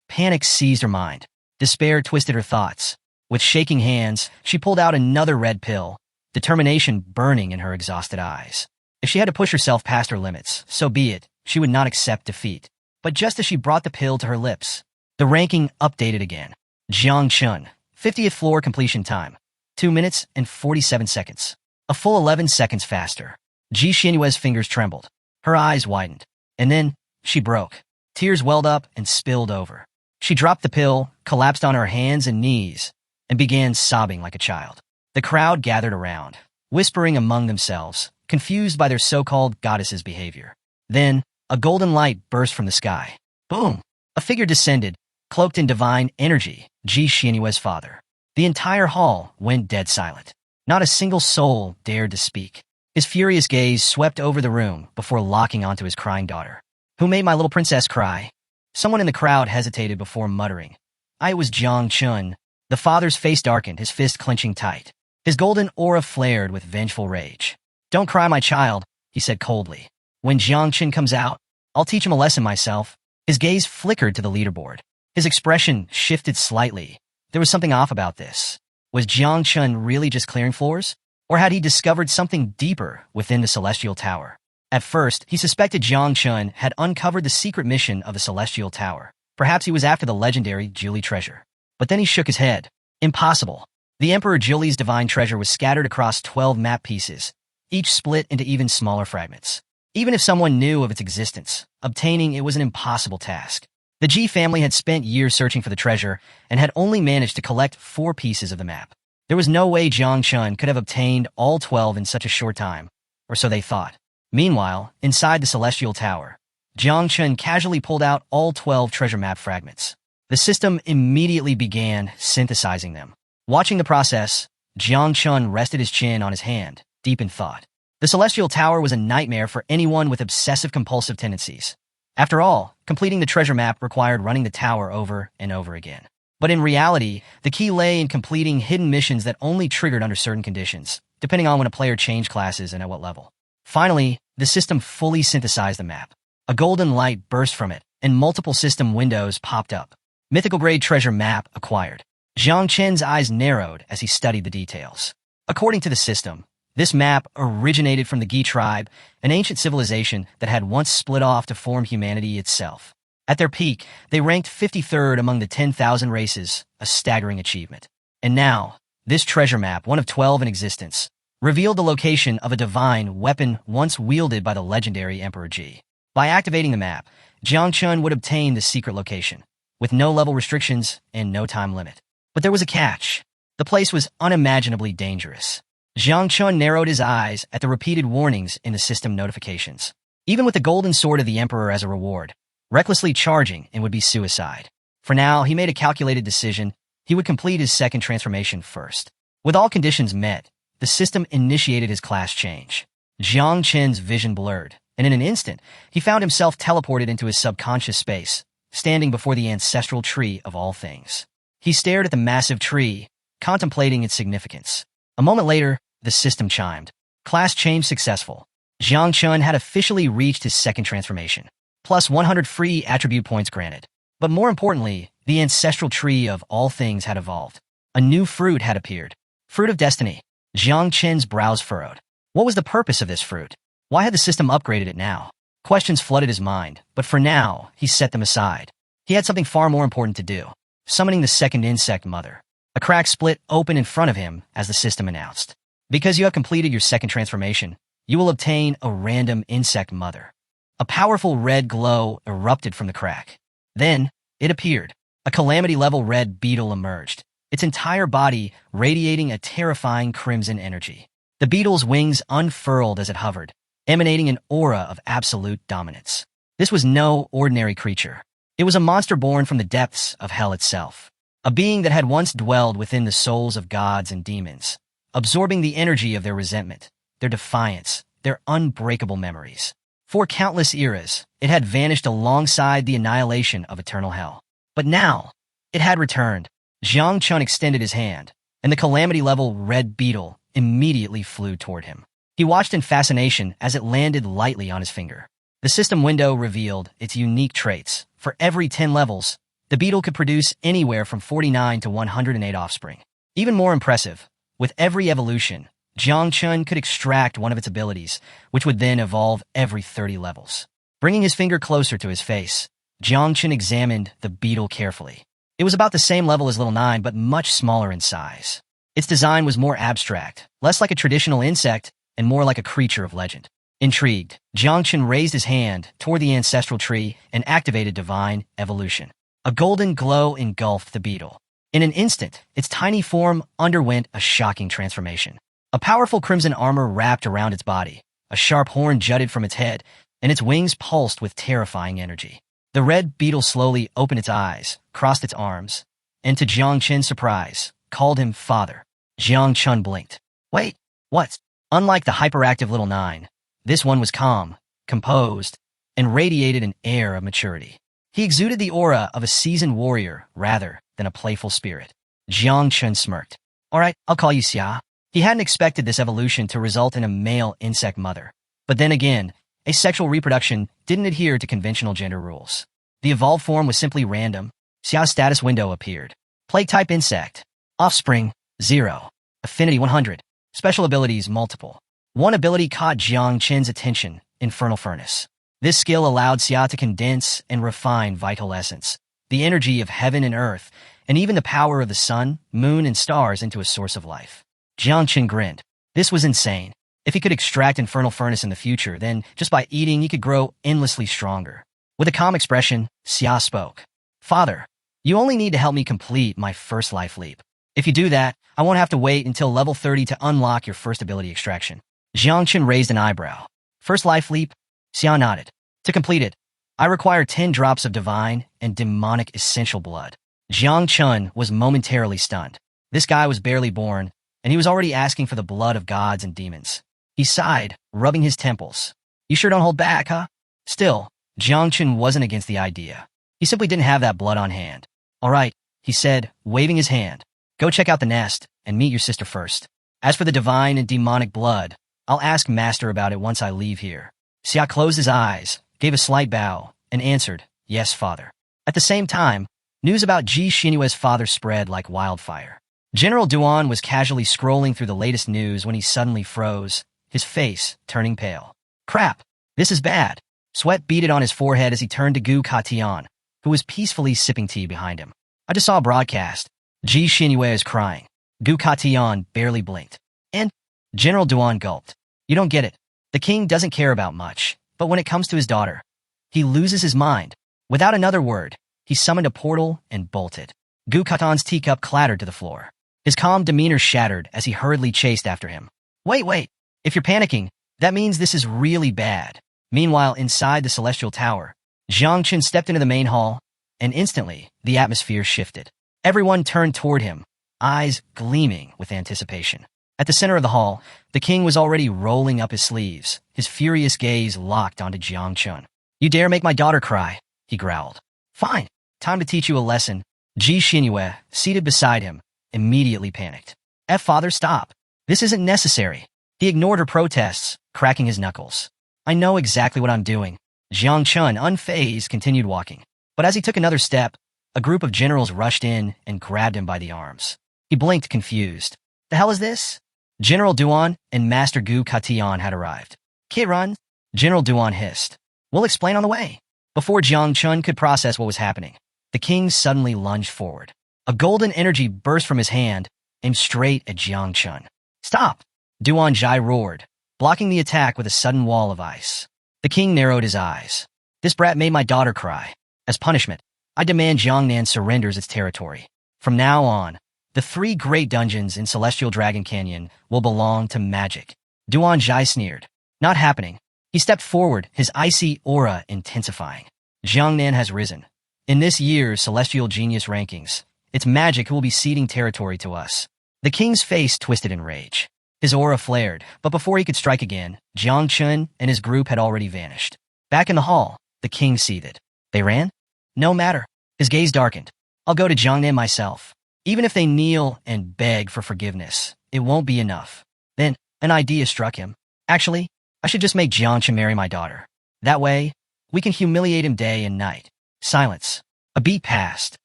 Panic seized her mind. Despair twisted her thoughts. With shaking hands, she pulled out another red pill, determination burning in her exhausted eyes. If she had to push herself past her limits, so be it. She would not accept defeat. But just as she brought the pill to her lips, the ranking updated again. Jiang Chun, 50th floor completion time, 2 minutes and 47 seconds. A full 11 seconds faster. Ji Xinyue's fingers trembled. Her eyes widened. And then, she broke. Tears welled up and spilled over. She dropped the pill, collapsed on her hands and knees, and began sobbing like a child. The crowd gathered around, whispering among themselves, confused by their so-called goddess's behavior. Then, a golden light burst from the sky. Boom! A figure descended, cloaked in divine energy, Ji Xinyue's father. The entire hall went dead silent. Not a single soul dared to speak. His furious gaze swept over the room before locking onto his crying daughter. Who made my little princess cry? Someone in the crowd hesitated before muttering. I was Jiang Chun. The father's face darkened, his fist clenching tight. His golden aura flared with vengeful rage. Don't cry, my child, he said coldly. When Jiang Chun comes out, I'll teach him a lesson myself. His gaze flickered to the leaderboard. His expression shifted slightly. There was something off about this. Was Jiang Chun really just clearing floors? Or had he discovered something deeper within the Celestial Tower? At first, he suspected Jiang Chun had uncovered the secret mission of the Celestial Tower. Perhaps he was after the legendary Julie treasure. But then he shook his head. Impossible. The Emperor Julie's divine treasure was scattered across 12 map pieces, each split into even smaller fragments. Even if someone knew of its existence, obtaining it was an impossible task. The Ji family had spent years searching for the treasure and had only managed to collect 4 pieces of the map. There was no way Jiang Chun could have obtained all 12 in such a short time, or so they thought. Meanwhile, inside the Celestial Tower, Jiang Chun casually pulled out all 12 treasure map fragments. The system immediately began synthesizing them. Watching the process, Jiang Chun rested his chin on his hand, deep in thought. The Celestial Tower was a nightmare for anyone with obsessive-compulsive tendencies. After all, completing the treasure map required running the tower over and over again. But in reality, the key lay in completing hidden missions that only triggered under certain conditions, depending on when a player changed classes and at what level. Finally, the system fully synthesized the map. A golden light burst from it, and multiple system windows popped up. Mythical-grade treasure map acquired. Jiang Chen's eyes narrowed as he studied the details. According to the system, this map originated from the Gi tribe, an ancient civilization that had once split off to form humanity itself. At their peak, they ranked 53rd among the 10,000 races, a staggering achievement. And now, this treasure map, one of 12 in existence, revealed the location of a divine weapon once wielded by the legendary Emperor Ji. By activating the map, Jiang Chun would obtain the secret location, with no level restrictions and no time limit. But there was a catch. The place was unimaginably dangerous. Jiang Chun narrowed his eyes at the repeated warnings in the system notifications. Even with the golden sword of the Emperor as a reward, recklessly charging it would be suicide. For now, he made a calculated decision. He would complete his second transformation first. With all conditions met, the system initiated his class change. Jiang Chen's vision blurred, and in an instant, he found himself teleported into his subconscious space, standing before the ancestral tree of all things. He stared at the massive tree, contemplating its significance. A moment later, the system chimed. Class change successful. Jiang Chun had officially reached his second transformation. Plus 100 free attribute points granted. But more importantly, the ancestral tree of all things had evolved. A new fruit had appeared. Fruit of Destiny. Jiang Chen's brows furrowed. What was the purpose of this fruit? Why had the system upgraded it now? Questions flooded his mind, but for now, he set them aside. He had something far more important to do. Summoning the second insect mother. A crack split open in front of him as the system announced. Because you have completed your second transformation, you will obtain a random insect mother. A powerful red glow erupted from the crack. Then, it appeared. A calamity-level red beetle emerged, its entire body radiating a terrifying crimson energy. The beetle's wings unfurled as it hovered, emanating an aura of absolute dominance. This was no ordinary creature. It was a monster born from the depths of hell itself. A being that had once dwelled within the souls of gods and demons, absorbing the energy of their resentment, their defiance, their unbreakable memories. For countless eras, it had vanished alongside the annihilation of eternal hell. But now, it had returned, Jiang Chun extended his hand, and the calamity-level red beetle immediately flew toward him. He watched in fascination as it landed lightly on his finger. The system window revealed its unique traits. For every 10 levels, the beetle could produce anywhere from 49 to 108 offspring. Even more impressive, with every evolution, Jiang Chun could extract one of its abilities, which would then evolve every 30 levels. Bringing his finger closer to his face, Jiang Chun examined the beetle carefully. It was about the same level as Little Nine, but much smaller in size. Its design was more abstract, less like a traditional insect, and more like a creature of legend. Intrigued, Jiang Chun raised his hand toward the ancestral tree and activated divine evolution. A golden glow engulfed the beetle. In an instant, its tiny form underwent a shocking transformation. A powerful crimson armor wrapped around its body, a sharp horn jutted from its head, and its wings pulsed with terrifying energy. The red beetle slowly opened its eyes, crossed its arms, and to Jiang Chun's surprise, called him father. Jiang Chun blinked. Wait, what? Unlike the hyperactive Little Nine, this one was calm, composed, and radiated an air of maturity. He exuded the aura of a seasoned warrior rather than a playful spirit. Jiang Chun smirked. All right, I'll call you Xia. He hadn't expected this evolution to result in a male insect mother. But then again, asexual reproduction didn't adhere to conventional gender rules. The evolved form was simply random. Xiao's status window appeared. Plague-type insect. Offspring, 0. Affinity 100. Special abilities, multiple. One ability caught Jiang Chun's attention, Infernal Furnace. This skill allowed Xia to condense and refine vital essence, the energy of heaven and earth, and even the power of the sun, moon, and stars into a source of life. Jiang Chun grinned. This was insane. If he could extract Infernal Furnace in the future, then just by eating he could grow endlessly stronger. With a calm expression, Xia spoke. Father, you only need to help me complete my first life leap. If you do that, I won't have to wait until level 30 to unlock your first ability extraction. Jiang Chun raised an eyebrow. First life leap? Xia nodded. To complete it, I require 10 drops of divine and demonic essential blood. Jiang Chun was momentarily stunned. This guy was barely born, and he was already asking for the blood of gods and demons. He sighed, rubbing his temples. You sure don't hold back, huh? Still, Jiang Chun wasn't against the idea. He simply didn't have that blood on hand. All right, he said, waving his hand. Go check out the nest and meet your sister first. As for the divine and demonic blood, I'll ask Master about it once I leave here. Xia closed his eyes, gave a slight bow, and answered, yes, father. At the same time, news about Ji Xinyue's father spread like wildfire. General Duan was casually scrolling through the latest news when he suddenly froze, his face turning pale. Crap, this is bad. Sweat beaded on his forehead as he turned to Gu Katian, who was peacefully sipping tea behind him. I just saw a broadcast. Ji Xinyue is crying. Gu Katian barely blinked. And General Duan gulped. You don't get it. The king doesn't care about much, but when it comes to his daughter, he loses his mind. Without another word, he summoned a portal and bolted. Gu Katian's teacup clattered to the floor. His calm demeanor shattered as he hurriedly chased after him. Wait. If you're panicking, that means this is really bad. Meanwhile, inside the Celestial Tower, Jiang Chun stepped into the main hall, and instantly, the atmosphere shifted. Everyone turned toward him, eyes gleaming with anticipation. At the center of the hall, the king was already rolling up his sleeves, his furious gaze locked onto Jiang Chun. You dare make my daughter cry, he growled. Fine, time to teach you a lesson. Ji Xinyue, seated beside him, immediately panicked. Father, stop. This isn't necessary. He ignored her protests, cracking his knuckles. I know exactly what I'm doing. Jiang Chun, unfazed, continued walking. But as he took another step, a group of generals rushed in and grabbed him by the arms. He blinked, confused. The hell is this? General Duan and Master Gu Katian had arrived. Run, General Duan hissed. We'll explain on the way. Before Jiang Chun could process what was happening, the king suddenly lunged forward. A golden energy burst from his hand, aimed straight at Jiang Chun. Stop! Duan Jai roared, blocking the attack with a sudden wall of ice. The king narrowed his eyes. This brat made my daughter cry. As punishment, I demand Jiangnan surrenders its territory. From now on, the 3 great dungeons in Celestial Dragon Canyon will belong to magic. Duan Jai sneered. Not happening. He stepped forward, his icy aura intensifying. Jiangnan has risen. In this year's Celestial Genius rankings, its magic will be ceding territory to us. The king's face twisted in rage. His aura flared, but before he could strike again, Jiang Chun and his group had already vanished. Back in the hall, the king seethed. They ran? No matter. His gaze darkened. I'll go to Jiangnan myself. Even if they kneel and beg for forgiveness, it won't be enough. Then, an idea struck him. Actually, I should just make Jiangchen marry my daughter. That way, we can humiliate him day and night. Silence. A beat passed.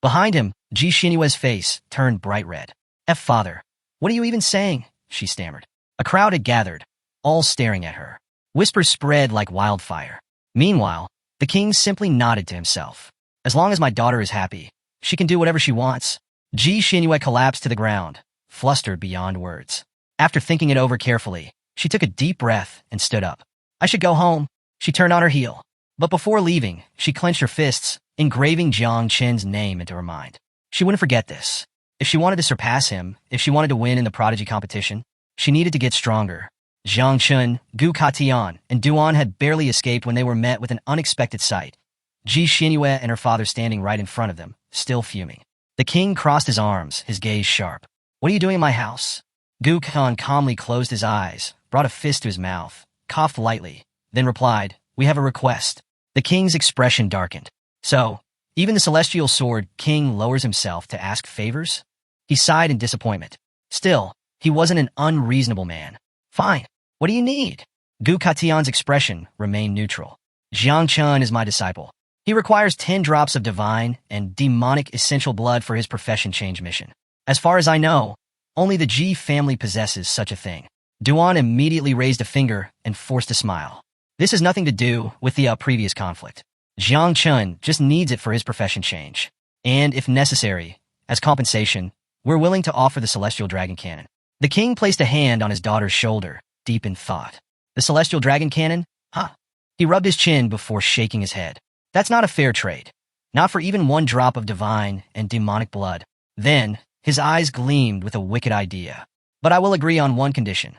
Behind him, Ji Xinyue's face turned bright red. Father, what are you even saying? She stammered. A crowd had gathered, all staring at her. Whispers spread like wildfire. Meanwhile, the king simply nodded to himself. As long as my daughter is happy, she can do whatever she wants. Ji Xinyue collapsed to the ground, flustered beyond words. After thinking it over carefully, she took a deep breath and stood up. I should go home. She turned on her heel. But before leaving, she clenched her fists, engraving Jiang Chen's name into her mind. She wouldn't forget this. If she wanted to surpass him, if she wanted to win in the prodigy competition, she needed to get stronger. Jiang Chen, Gu Katian, and Duan had barely escaped when they were met with an unexpected sight. Ji Xinyue and her father standing right in front of them, still fuming. The king crossed his arms, his gaze sharp. What are you doing in my house? Gu Khan calmly closed his eyes, brought a fist to his mouth, coughed lightly, then replied, we have a request. The king's expression darkened. So, even the celestial sword king lowers himself to ask favors? He sighed in disappointment. Still, he wasn't an unreasonable man. Fine. What do you need? Gu Katian's expression remained neutral. Jiang Chen is my disciple. He requires 10 drops of divine and demonic essential blood for his profession change mission. As far as I know, only the Ji family possesses such a thing. Duan immediately raised a finger and forced a smile. This has nothing to do with the previous conflict. Jiang Chen just needs it for his profession change. And if necessary, as compensation, we're willing to offer the celestial dragon cannon. The king placed a hand on his daughter's shoulder, deep in thought. The celestial dragon cannon? Huh. He rubbed his chin before shaking his head. That's not a fair trade. Not for even 1 drop of divine and demonic blood. Then, his eyes gleamed with a wicked idea. But I will agree on one condition.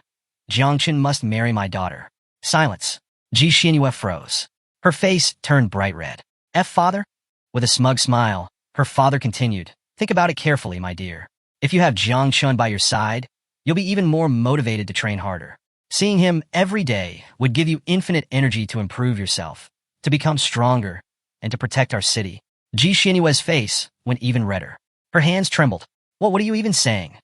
Jiangchen must marry my daughter. Silence. Ji Xinyue froze. Her face turned bright red. Father? With a smug smile, her father continued, think about it carefully, my dear. If you have Jiangchen by your side, you'll be even more motivated to train harder. Seeing him every day would give you infinite energy to improve yourself, to become stronger, and to protect our city. Ji Xinyue's face went even redder. Her hands trembled. What are you even saying?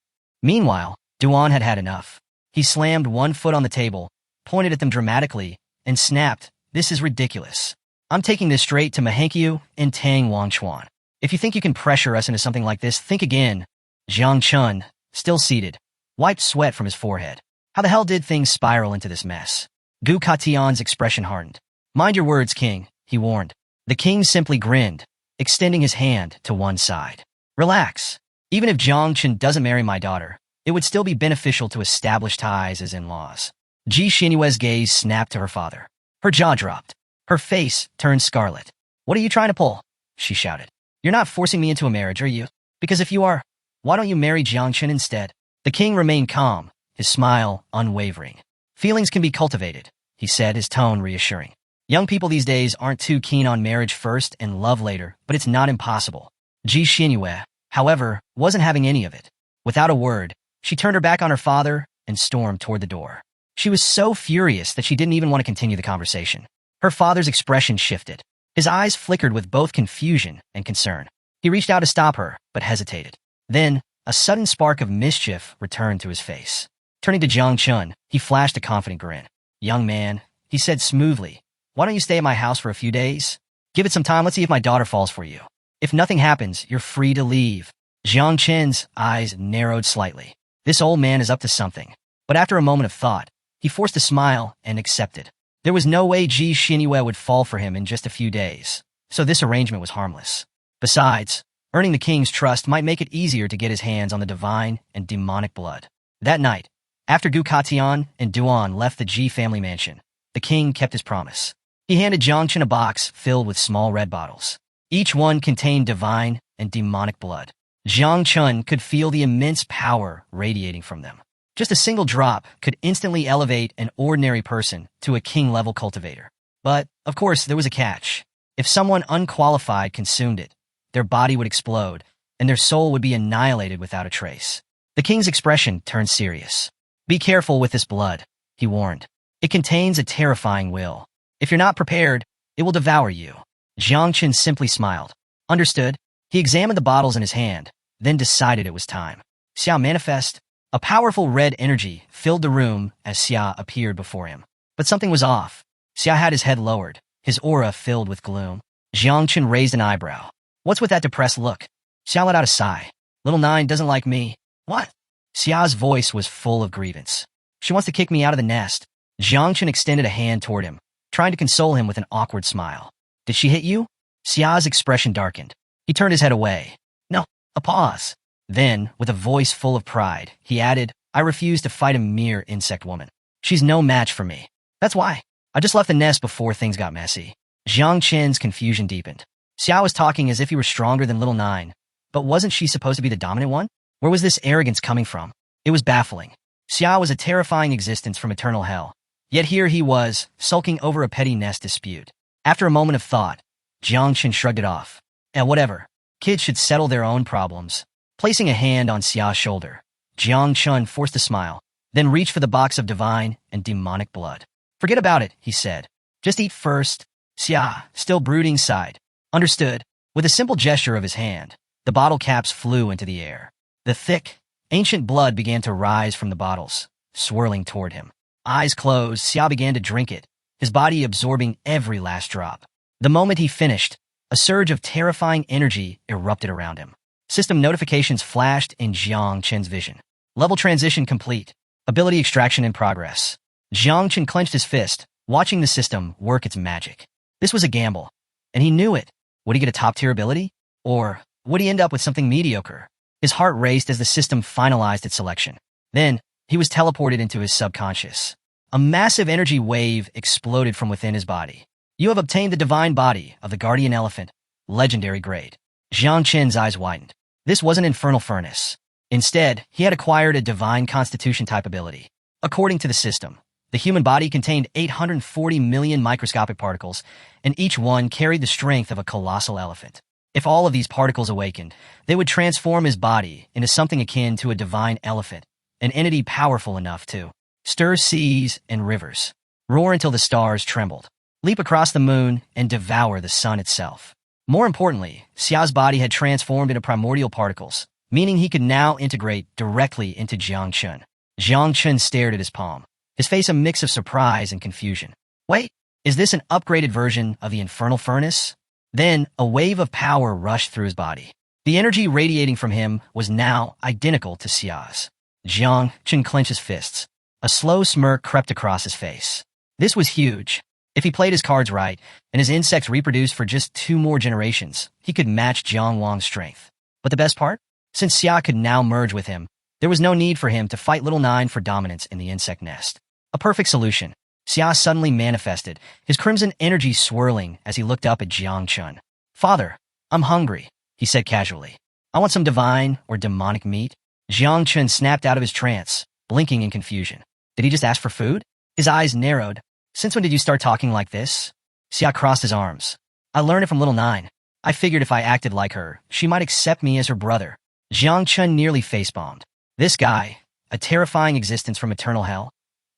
Meanwhile, Duan had had enough. He slammed one foot on the table, pointed at them dramatically, and snapped, this is ridiculous. I'm taking this straight to Manhua and Tang Wangchuan. If you think you can pressure us into something like this, think again. Jiang Chen, still seated, wiped sweat from his forehead. How the hell did things spiral into this mess? Gu Katian's expression hardened. Mind your words, king, he warned. The king simply grinned, extending his hand to one side. Relax. Even if Jiang Chen doesn't marry my daughter, it would still be beneficial to establish ties as in-laws. Ji Xinyue's gaze snapped to her father. Her jaw dropped. Her face turned scarlet. What are you trying to pull? She shouted. You're not forcing me into a marriage, are you? Because if you are, why don't you marry Jiang Chen instead? The king remained calm, his smile unwavering. Feelings can be cultivated, he said, his tone reassuring. Young people these days aren't too keen on marriage first and love later, but it's not impossible. Ji Xinyue, however, wasn't having any of it. Without a word, she turned her back on her father and stormed toward the door. She was so furious that she didn't even want to continue the conversation. Her father's expression shifted. His eyes flickered with both confusion and concern. He reached out to stop her, but hesitated. Then, a sudden spark of mischief returned to his face. Turning to Jiang Chen, he flashed a confident grin. Young man, he said smoothly, why don't you stay at my house for a few days? Give it some time, let's see if my daughter falls for you. If nothing happens, you're free to leave. Jiang Chen's eyes narrowed slightly. This old man is up to something. But after a moment of thought, he forced a smile and accepted. There was no way Ji Xinyue would fall for him in just a few days, so this arrangement was harmless. Besides, earning the king's trust might make it easier to get his hands on the divine and demonic blood. That night, after Gu Katian and Duan left the Ji family mansion, the king kept his promise. He handed Jiang Chen a box filled with small red bottles. Each one contained divine and demonic blood. Jiang Chen could feel the immense power radiating from them. Just a single drop could instantly elevate an ordinary person to a king-level cultivator. But, of course, there was a catch. If someone unqualified consumed it, their body would explode, and their soul would be annihilated without a trace. The king's expression turned serious. Be careful with this blood, he warned. It contains a terrifying will. If you're not prepared, it will devour you. Jiang Chen simply smiled. Understood. He examined the bottles in his hand, then decided it was time. Xiao manifest. A powerful red energy filled the room as Xia appeared before him. But something was off. Xia had his head lowered, his aura filled with gloom. Jiangchen raised an eyebrow. What's with that depressed look? Xia let out a sigh. Little Nine doesn't like me. What? Xia's voice was full of grievance. She wants to kick me out of the nest. Jiangchen extended a hand toward him, trying to console him with an awkward smile. Did she hit you? Xia's expression darkened. He turned his head away. No, a pause. Then, with a voice full of pride, he added, I refuse to fight a mere insect woman. She's no match for me. That's why. I just left the nest before things got messy. Jiang Chen's confusion deepened. Xiao was talking as if he were stronger than Little Nine, but wasn't she supposed to be the dominant one? Where was this arrogance coming from? It was baffling. Xiao was a terrifying existence from eternal hell. Yet here he was, sulking over a petty nest dispute. After a moment of thought, Jiang Chen shrugged it off. Whatever. Kids should settle their own problems. Placing a hand on Xia's shoulder, Jiang Chen forced a smile, then reached for the box of divine and demonic blood. Forget about it, he said. Just eat first. Xia, still brooding, sighed. Understood. With a simple gesture of his hand, the bottle caps flew into the air. The thick, ancient blood began to rise from the bottles, swirling toward him. Eyes closed, Xia began to drink it, his body absorbing every last drop. The moment he finished, a surge of terrifying energy erupted around him. System notifications flashed in Jiang Chen's vision. Level transition complete. Ability extraction in progress. Jiang Chen clenched his fist, watching the system work its magic. This was a gamble, and he knew it. Would he get a top-tier ability? Or would he end up with something mediocre? His heart raced as the system finalized its selection. Then, he was teleported into his subconscious. A massive energy wave exploded from within his body. You have obtained the divine body of the guardian elephant, legendary grade. Jiang Chen's eyes widened. This wasn't infernal furnace. Instead, he had acquired a divine constitution type ability. According to the system, the human body contained 840 million microscopic particles, and each one carried the strength of a colossal elephant. If all of these particles awakened, they would transform his body into something akin to a divine elephant, an entity powerful enough to stir seas and rivers, roar until the stars trembled, leap across the moon, and devour the sun itself. More importantly, Xiao's body had transformed into primordial particles, meaning he could now integrate directly into Jiang Chen. Jiang Chen stared at his palm, his face a mix of surprise and confusion. Wait, is this an upgraded version of the infernal furnace? Then, a wave of power rushed through his body. The energy radiating from him was now identical to Xiao's. Jiang Chen clenched his fists. A slow smirk crept across his face. This was huge. If he played his cards right, and his insects reproduced for just 2 more generations, he could match Jiang Wang's strength. But the best part? Since Xia could now merge with him, there was no need for him to fight Little Nine for dominance in the insect nest. A perfect solution. Xia suddenly manifested, his crimson energy swirling as he looked up at Jiang Chen. Father, I'm hungry, he said casually. I want some divine or demonic meat. Jiang Chen snapped out of his trance, blinking in confusion. Did he just ask for food? His eyes narrowed. Since when did you start talking like this? Xia crossed his arms. I learned it from Little Nine. I figured if I acted like her, she might accept me as her brother. Jiang Chen nearly face-bombed. This guy, a terrifying existence from eternal hell,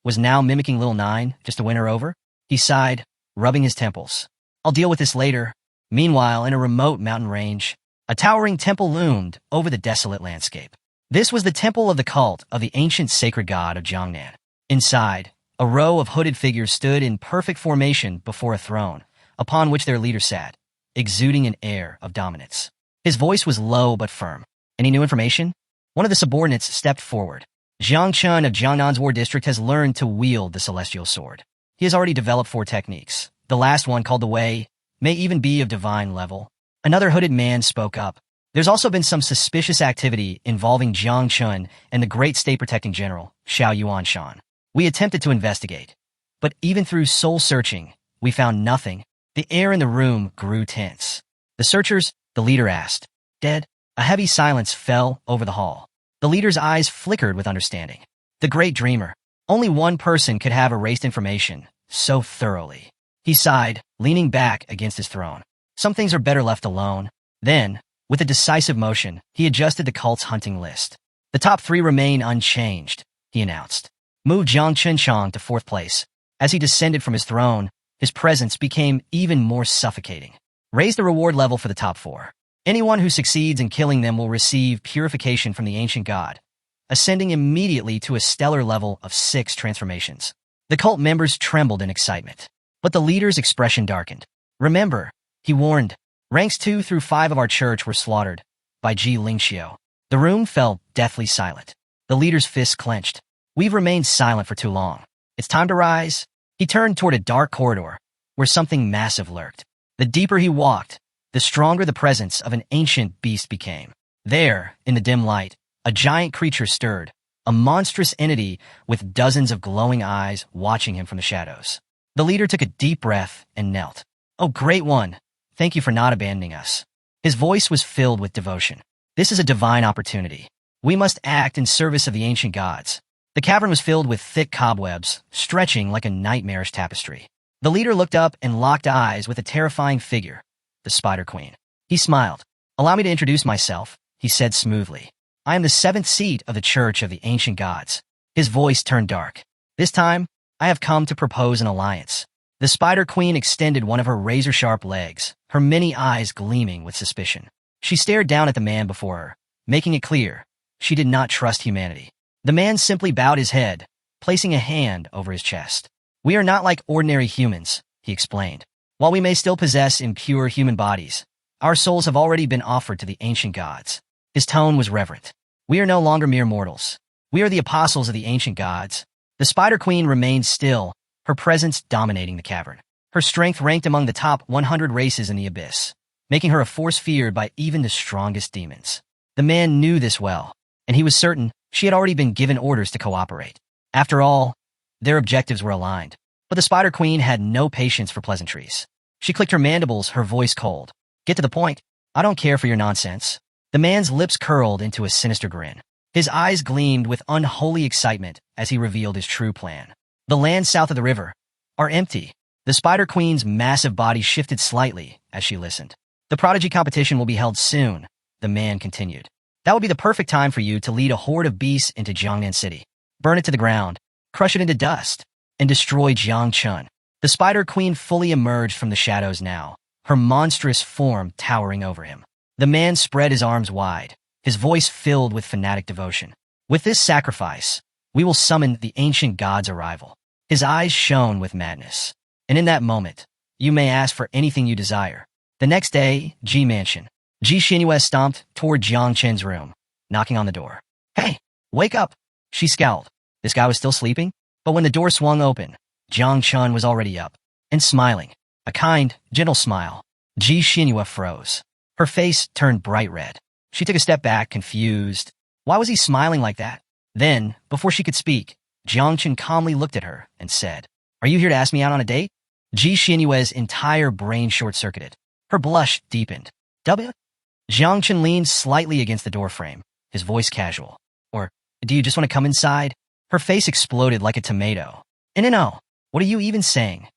was now mimicking Little Nine just to win her over? He sighed, rubbing his temples. I'll deal with this later. Meanwhile, in a remote mountain range, a towering temple loomed over the desolate landscape. This was the temple of the cult of the ancient sacred god of Jiangnan. Inside, a row of hooded figures stood in perfect formation before a throne, upon which their leader sat, exuding an air of dominance. His voice was low but firm. Any new information? One of the subordinates stepped forward. Jiang Chen of Jiangnan's War District has learned to wield the celestial sword. He has already developed 4 techniques. The last one, called the Wei, may even be of divine level. Another hooded man spoke up. There's also been some suspicious activity involving Jiang Chen and the great state-protecting general, Xiao Yuanshan. We attempted to investigate, but even through soul-searching, we found nothing. The air in the room grew tense. The searchers, the leader asked. Dead? A heavy silence fell over the hall. The leader's eyes flickered with understanding. The great dreamer. Only one person could have erased information so thoroughly. He sighed, leaning back against his throne. Some things are better left alone. Then, with a decisive motion, he adjusted the cult's hunting list. The top 3 remain unchanged, he announced. Moved Jiang Chenchang to 4th place. As he descended from his throne, his presence became even more suffocating. Raise the reward level for the top 4. Anyone who succeeds in killing them will receive purification from the ancient god, ascending immediately to a stellar level of 6 transformations. The cult members trembled in excitement, but the leader's expression darkened. Remember, he warned, ranks 2 through 5 of our church were slaughtered by Ji Lingxiao. The room fell deathly silent. The leader's fists clenched. We've remained silent for too long. It's time to rise. He turned toward a dark corridor where something massive lurked. The deeper he walked, the stronger the presence of an ancient beast became. There, in the dim light, a giant creature stirred, a monstrous entity with dozens of glowing eyes watching him from the shadows. The leader took a deep breath and knelt. "Oh, great one, thank you for not abandoning us." His voice was filled with devotion. "This is a divine opportunity. We must act in service of the ancient gods." The cavern was filled with thick cobwebs, stretching like a nightmarish tapestry. The leader looked up and locked eyes with a terrifying figure, the Spider Queen. He smiled. "Allow me to introduce myself," he said smoothly. "I am the 7th seat of the Church of the Ancient Gods." His voice turned dark. "This time, I have come to propose an alliance." The Spider Queen extended one of her razor-sharp legs, her many eyes gleaming with suspicion. She stared down at the man before her, making it clear she did not trust humanity. The man simply bowed his head, placing a hand over his chest. "We are not like ordinary humans," he explained. "While we may still possess impure human bodies, our souls have already been offered to the ancient gods." His tone was reverent. "We are no longer mere mortals. We are the apostles of the ancient gods." The Spider Queen remained still, her presence dominating the cavern. Her strength ranked among the top 100 races in the abyss, making her a force feared by even the strongest demons. The man knew this well, and he was certain she had already been given orders to cooperate. After all, their objectives were aligned. But the Spider Queen had no patience for pleasantries. She clicked her mandibles, her voice cold. "Get to the point. I don't care for your nonsense." The man's lips curled into a sinister grin. His eyes gleamed with unholy excitement as he revealed his true plan. "The lands south of the river are empty." The Spider Queen's massive body shifted slightly as she listened. "The prodigy competition will be held soon," the man continued. "That would be the perfect time for you to lead a horde of beasts into Jiangnan City. Burn it to the ground, crush it into dust, and destroy Jiangchun." The Spider Queen fully emerged from the shadows now, her monstrous form towering over him. The man spread his arms wide, his voice filled with fanatic devotion. "With this sacrifice, we will summon the ancient god's arrival." His eyes shone with madness. "And in that moment, you may ask for anything you desire." The next day, Ji Mansion. Ji Xinyue stomped toward Jiang Chen's room, knocking on the door. "Hey, wake up!" She scowled. This guy was still sleeping? But when the door swung open, Jiang Chen was already up and smiling. A kind, gentle smile. Ji Xinyue froze. Her face turned bright red. She took a step back, confused. Why was he smiling like that? Then, before she could speak, Jiang Chen calmly looked at her and said, "Are you here to ask me out on a date?" Ji Xinyue's entire brain short-circuited. Her blush deepened. W? Jiang Chen leaned slightly against the doorframe, his voice casual. "Or, do you just want to come inside?" Her face exploded like a tomato. No, what are you even saying?"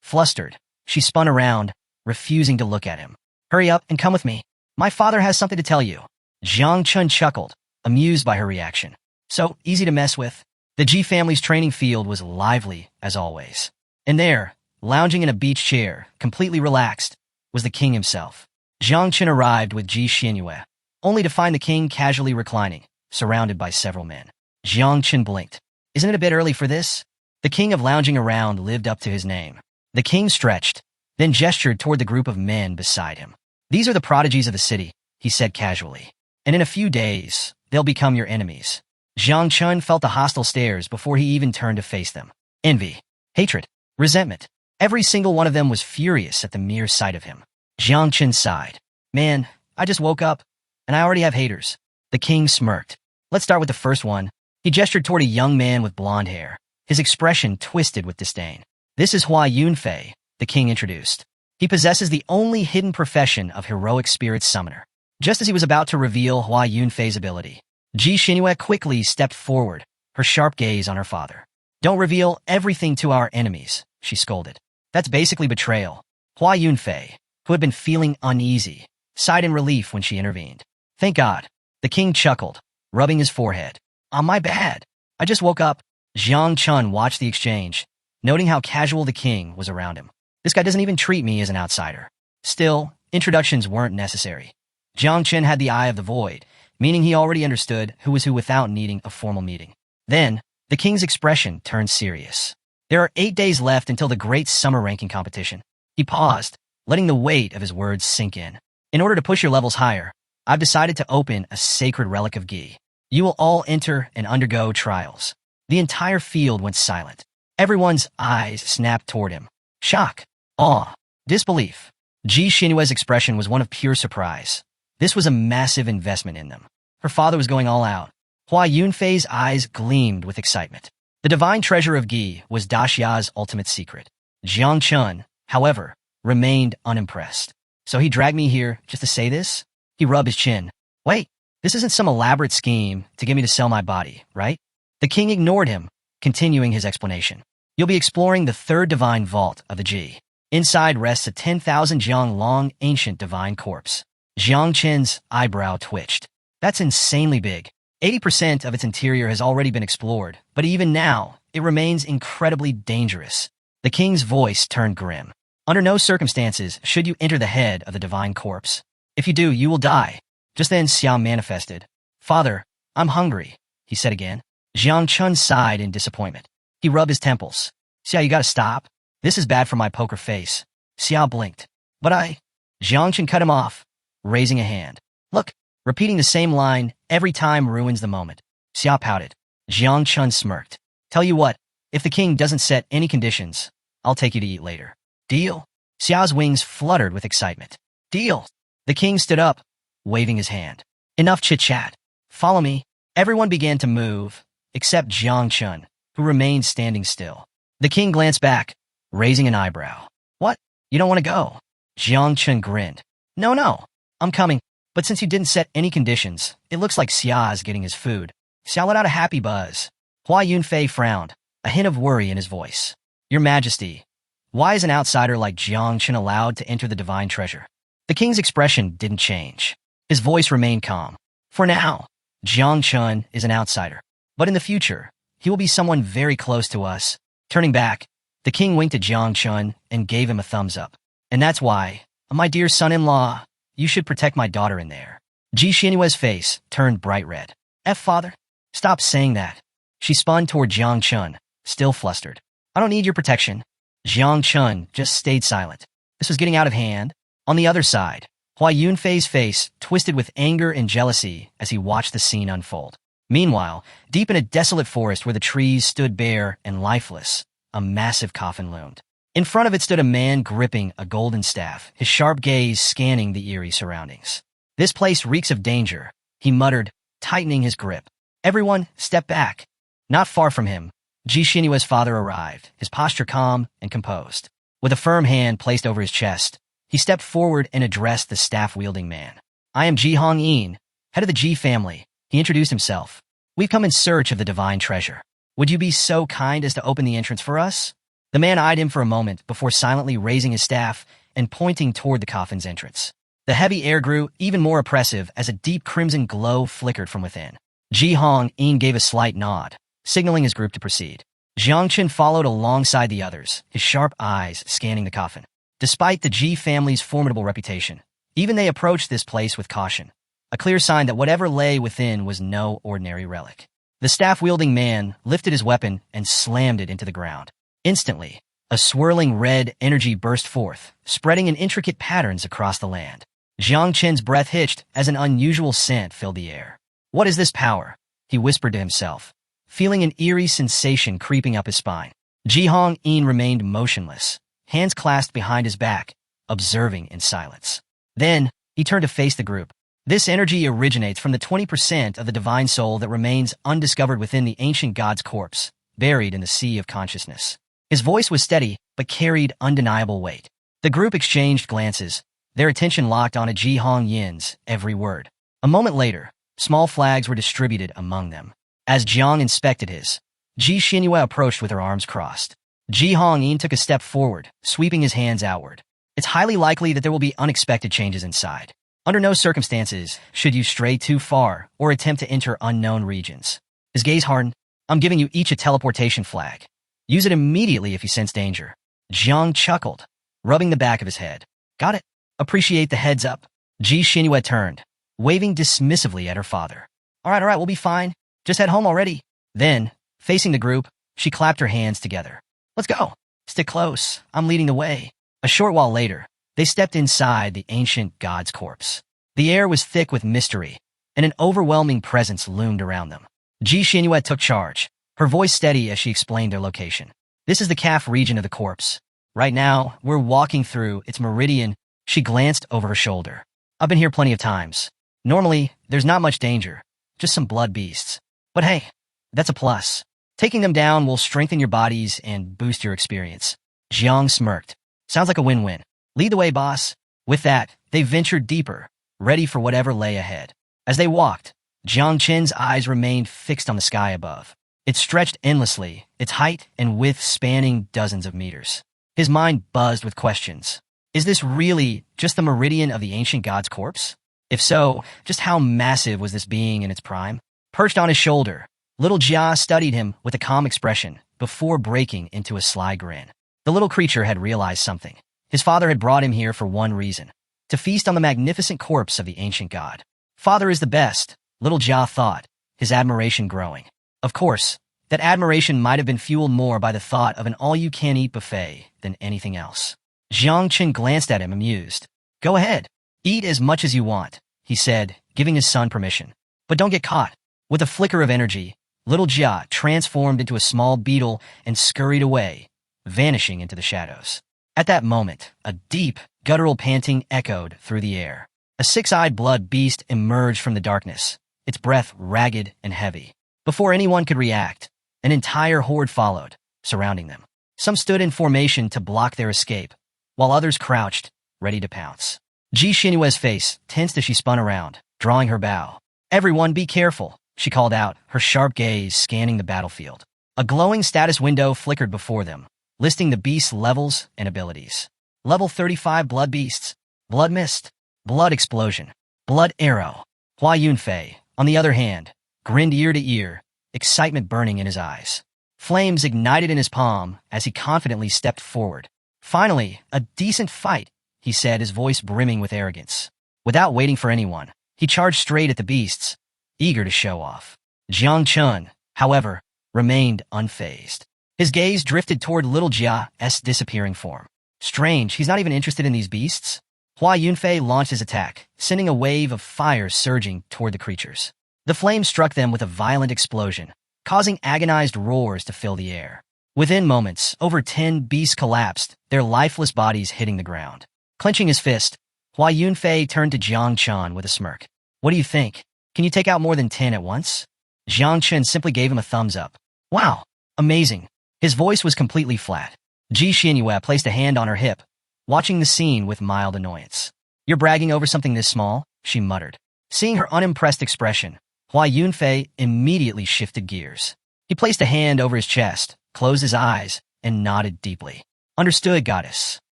Flustered, she spun around, refusing to look at him. "Hurry up and come with me. My father has something to tell you." Jiang Chen chuckled, amused by her reaction. So easy to mess with. The Ji family's training field was lively, as always. And there, lounging in a beach chair, completely relaxed, was the king himself. Jiang Chen arrived with Ji Xinyue, only to find the king casually reclining, surrounded by several men. Jiang Chen blinked. "Isn't it a bit early for this?" The king of lounging around lived up to his name. The king stretched, then gestured toward the group of men beside him. "These are the prodigies of the city," he said casually. "And in a few days, they'll become your enemies." Jiang Chen felt the hostile stares before he even turned to face them. Envy, hatred, resentment. Every single one of them was furious at the mere sight of him. Jiang Chen sighed. "Man, I just woke up, and I already have haters." The king smirked. "Let's start with the first one." He gestured toward a young man with blonde hair, his expression twisted with disdain. "This is Hua Yunfei," the king introduced. "He possesses the only hidden profession of heroic spirit summoner." Just as he was about to reveal Hua Yunfei's ability, Ji Xinyue quickly stepped forward, her sharp gaze on her father. "Don't reveal everything to our enemies," she scolded. "That's basically betrayal." Hua Yunfei, who had been feeling uneasy, sighed in relief when she intervened. "Thank God." The king chuckled, rubbing his forehead. My bad. I just woke up." Jiang Chen watched the exchange, noting how casual the king was around him. "This guy doesn't even treat me as an outsider." Still, introductions weren't necessary. Jiang Chen had the eye of the void, meaning he already understood who was who without needing a formal meeting. Then, the king's expression turned serious. There are 8 days left until the great summer ranking competition. He paused, letting the weight of his words sink in. In order to push your levels higher, I've decided to open a sacred relic of Gi. You will all enter and undergo trials. The entire field went silent. Everyone's eyes snapped toward him. Shock, awe, disbelief. Ji Xinyue's expression was one of pure surprise. This was a massive investment in them. Her father was going all out. Hua Yunfei's eyes gleamed with excitement. The divine treasure of Gi was Daxia's ultimate secret. Jiang Chun, however, remained unimpressed. So he dragged me here just to say this? He rubbed his chin. Wait, this isn't some elaborate scheme to get me to sell my body, right? The king ignored him, continuing his explanation. You'll be exploring the third divine vault of the Ji. Inside rests a 10,000 jiang long ancient divine corpse. Jiang Chen's eyebrow twitched. That's insanely big. 80% of its interior has already been explored, but even now, it remains incredibly dangerous. The king's voice turned grim. Under no circumstances should you enter the head of the divine corpse. If you do, you will die. Just then Xiao manifested. Father, I'm hungry, he said again. Jiang Chun sighed in disappointment. He rubbed his temples. Xiao, you gotta stop. This is bad for my poker face. Xiao blinked. But Jiang Chun cut him off, raising a hand. Look, repeating the same line every time ruins the moment. Xiao pouted. Jiang Chun smirked. Tell you what, if the king doesn't set any conditions, I'll take you to eat later. Deal? Xiao's wings fluttered with excitement. Deal. The king stood up, waving his hand. Enough chit-chat. Follow me. Everyone began to move, except Jiang Chun, who remained standing still. The king glanced back, raising an eyebrow. What? You don't want to go? Jiang Chun grinned. No, I'm coming. But since you didn't set any conditions, it looks like Xia's getting his food. Xiao let out a happy buzz. Hua Yunfei frowned, a hint of worry in his voice. Your Majesty, why is an outsider like Jiang Chun allowed to enter the divine treasure? The king's expression didn't change. His voice remained calm. For now, Jiang Chun is an outsider. But in the future, he will be someone very close to us. Turning back, the king winked at Jiang Chun and gave him a thumbs up. And that's why, my dear son-in-law, you should protect my daughter in there. Ji Xinyue's face turned bright red. Father, stop saying that. She spun toward Jiang Chun, still flustered. I don't need your protection. Jiang Chun just stayed silent. This was getting out of hand. On the other side, Hua Yunfei's face twisted with anger and jealousy as he watched the scene unfold. Meanwhile, deep in a desolate forest where the trees stood bare and lifeless, a massive coffin loomed. In front of it stood a man gripping a golden staff, his sharp gaze scanning the eerie surroundings. This place reeks of danger, he muttered, tightening his grip. Everyone, step back. Not far from him, Ji Xinyue's father arrived, his posture calm and composed. With a firm hand placed over his chest, he stepped forward and addressed the staff-wielding man. I am Ji Hongyin, head of the Ji family. He introduced himself. We've come in search of the divine treasure. Would you be so kind as to open the entrance for us? The man eyed him for a moment before silently raising his staff and pointing toward the coffin's entrance. The heavy air grew even more oppressive as a deep crimson glow flickered from within. Ji Hongyin gave a slight nod, signaling his group to proceed. Jiang Chun followed alongside the others, his sharp eyes scanning the coffin. Despite the Ji family's formidable reputation, even they approached this place with caution, a clear sign that whatever lay within was no ordinary relic. The staff-wielding man lifted his weapon and slammed it into the ground. Instantly, a swirling red energy burst forth, spreading in intricate patterns across the land. Jiang Chen's breath hitched as an unusual scent filled the air. What is this power? He whispered to himself, feeling an eerie sensation creeping up his spine. Ji Hongyin remained motionless, hands clasped behind his back, observing in silence. Then, he turned to face the group. This energy originates from the 20% of the divine soul that remains undiscovered within the ancient god's corpse, buried in the sea of consciousness. His voice was steady, but carried undeniable weight. The group exchanged glances, their attention locked onto Ji Hongyin's every word. A moment later, small flags were distributed among them. As Jiang inspected his, Ji Xinyue approached with her arms crossed. Ji Hongyin took a step forward, sweeping his hands outward. It's highly likely that there will be unexpected changes inside. Under no circumstances should you stray too far or attempt to enter unknown regions. His gaze hardened. I'm giving you each a teleportation flag. Use it immediately if you sense danger. Jiang chuckled, rubbing the back of his head. Got it. Appreciate the heads up. Ji Xinyue turned, waving dismissively at her father. All right, we'll be fine. Just head home already. Then, facing the group, she clapped her hands together. Let's go. Stick close. I'm leading the way. A short while later, they stepped inside the ancient god's corpse. The air was thick with mystery, and an overwhelming presence loomed around them. Ji Xinyue took charge, her voice steady as she explained their location. This is the calf region of the corpse. Right now, we're walking through its meridian. She glanced over her shoulder. I've been here plenty of times. Normally, there's not much danger, just some blood beasts. But hey, that's a plus. Taking them down will strengthen your bodies and boost your experience. Jiang smirked. Sounds like a win-win. Lead the way, boss. With that, they ventured deeper, ready for whatever lay ahead. As they walked, Jiang Qin's eyes remained fixed on the sky above. It stretched endlessly, its height and width spanning dozens of meters. His mind buzzed with questions. Is this really just the meridian of the ancient god's corpse? If so, just how massive was this being in its prime? Perched on his shoulder, little Jia studied him with a calm expression before breaking into a sly grin. The little creature had realized something. His father had brought him here for one reason, to feast on the magnificent corpse of the ancient god. Father is the best, little Jia thought, his admiration growing. Of course, that admiration might have been fueled more by the thought of an all-you-can-eat buffet than anything else. Jiang Qin glanced at him, amused. Go ahead, eat as much as you want, he said, giving his son permission. But don't get caught. With a flicker of energy, little Jia transformed into a small beetle and scurried away, vanishing into the shadows. At that moment, a deep, guttural panting echoed through the air. A six-eyed blood beast emerged from the darkness, its breath ragged and heavy. Before anyone could react, an entire horde followed, surrounding them. Some stood in formation to block their escape, while others crouched, ready to pounce. Ji Xinyue's face tensed as she spun around, drawing her bow. Everyone be careful, she called out, her sharp gaze scanning the battlefield. A glowing status window flickered before them, listing the beast's levels and abilities. Level 35 Blood Beasts, Blood Mist, Blood Explosion, Blood Arrow. Hua Yunfei, on the other hand, grinned ear to ear, excitement burning in his eyes. Flames ignited in his palm as he confidently stepped forward. Finally, a decent fight, he said, his voice brimming with arrogance. Without waiting for anyone, he charged straight at the beasts, eager to show off. Jiang Chun, however, remained unfazed. His gaze drifted toward little Jia's disappearing form. Strange, he's not even interested in these beasts? Hua Yunfei launched his attack, sending a wave of fire surging toward the creatures. The flames struck them with a violent explosion, causing agonized roars to fill the air. Within moments, over 10 beasts collapsed, their lifeless bodies hitting the ground. Clenching his fist, Hua Yunfei turned to Jiang Chen with a smirk. What do you think? Can you take out more than 10 at once? Jiang Chen simply gave him a thumbs up. Wow, amazing. His voice was completely flat. Ji Xinyue placed a hand on her hip, watching the scene with mild annoyance. You're bragging over something this small? She muttered. Seeing her unimpressed expression, Hua Yunfei immediately shifted gears. He placed a hand over his chest, closed his eyes, and nodded deeply. Understood, goddess.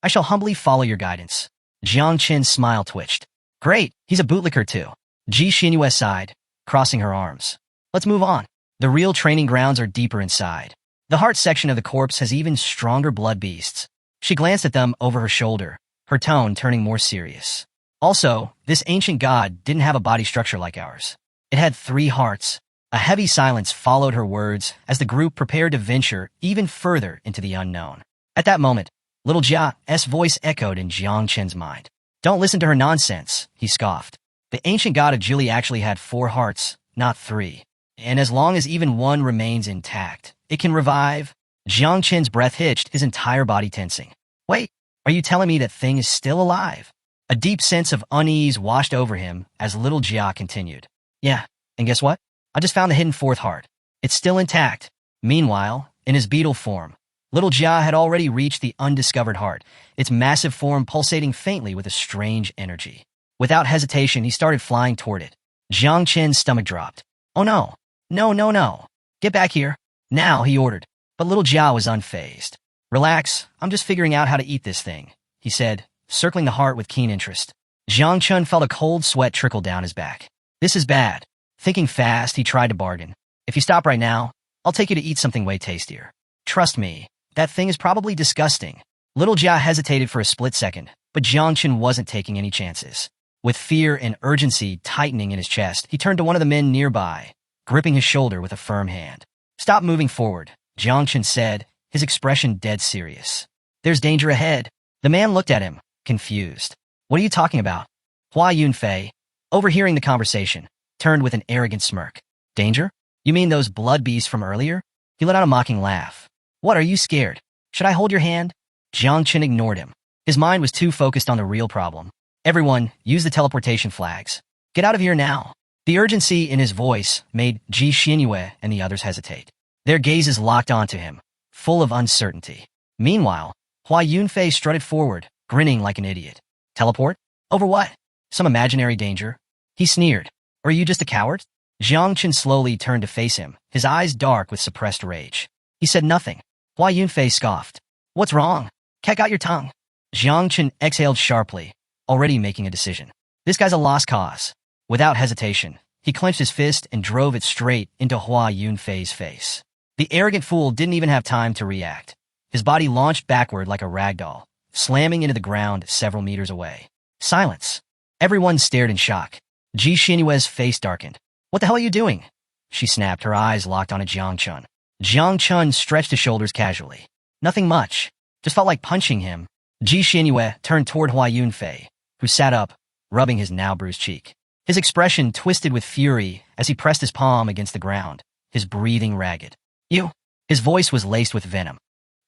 I shall humbly follow your guidance. Jiang Qin's smile twitched. Great, he's a bootlicker too. Ji Xinyue sighed, crossing her arms. Let's move on. The real training grounds are deeper inside. The heart section of the corpse has even stronger blood beasts. She glanced at them over her shoulder, her tone turning more serious. Also, this ancient god didn't have a body structure like ours. It had 3 hearts. A heavy silence followed her words as the group prepared to venture even further into the unknown. At that moment, little Jia's voice echoed in Jiang Chen's mind. Don't listen to her nonsense, he scoffed. The ancient god of Julie actually had 4 hearts, not 3. And as long as even one remains intact, it can revive. Jiang Chen's breath hitched, his entire body tensing. Wait, are you telling me that thing is still alive? A deep sense of unease washed over him as little Jia continued. Yeah, and guess what? I just found the hidden 4th heart. It's still intact. Meanwhile, in his beetle form, little Jia had already reached the undiscovered heart, its massive form pulsating faintly with a strange energy. Without hesitation, he started flying toward it. Jiang Chen's stomach dropped. Oh no. No. Get back here. Now, he ordered. But little Jia was unfazed. Relax, I'm just figuring out how to eat this thing, he said, circling the heart with keen interest. Jiang Chen felt a cold sweat trickle down his back. This is bad. Thinking fast, he tried to bargain. If you stop right now, I'll take you to eat something way tastier. Trust me, that thing is probably disgusting. Little Jia hesitated for a split second, but Jiang Chen wasn't taking any chances. With fear and urgency tightening in his chest, he turned to one of the men nearby, gripping his shoulder with a firm hand. "Stop moving forward," Jiangchen said, his expression dead serious. "There's danger ahead." The man looked at him, confused. "What are you talking about?" Hua Yunfei, overhearing the conversation, turned with an arrogant smirk. "Danger? You mean those blood beasts from earlier?" He let out a mocking laugh. "What, are you scared? Should I hold your hand?" Jiangchen ignored him. His mind was too focused on the real problem. "Everyone, use the teleportation flags. Get out of here now." The urgency in his voice made Ji Xinyue and the others hesitate. Their gazes locked onto him, full of uncertainty. Meanwhile, Hua Yunfei strutted forward, grinning like an idiot. "Teleport? Over what? Some imaginary danger?" He sneered. "Or are you just a coward?" Jiangchen slowly turned to face him, his eyes dark with suppressed rage. He said nothing. Hua Yunfei scoffed. "What's wrong? Keck out your tongue." Jiangchen exhaled sharply, already making a decision. This guy's a lost cause. Without hesitation, he clenched his fist and drove it straight into Hua Yunfei's face. The arrogant fool didn't even have time to react. His body launched backward like a ragdoll, slamming into the ground several meters away. Silence. Everyone stared in shock. Ji Xinyue's face darkened. "What the hell are you doing?" She snapped, her eyes locked on Jiangchen. Jiangchen stretched his shoulders casually. "Nothing much. Just felt like punching him." Ji Xinyue turned toward Hua Yunfei, who sat up, rubbing his now bruised cheek. His expression twisted with fury as he pressed his palm against the ground, his breathing ragged. "You?" His voice was laced with venom.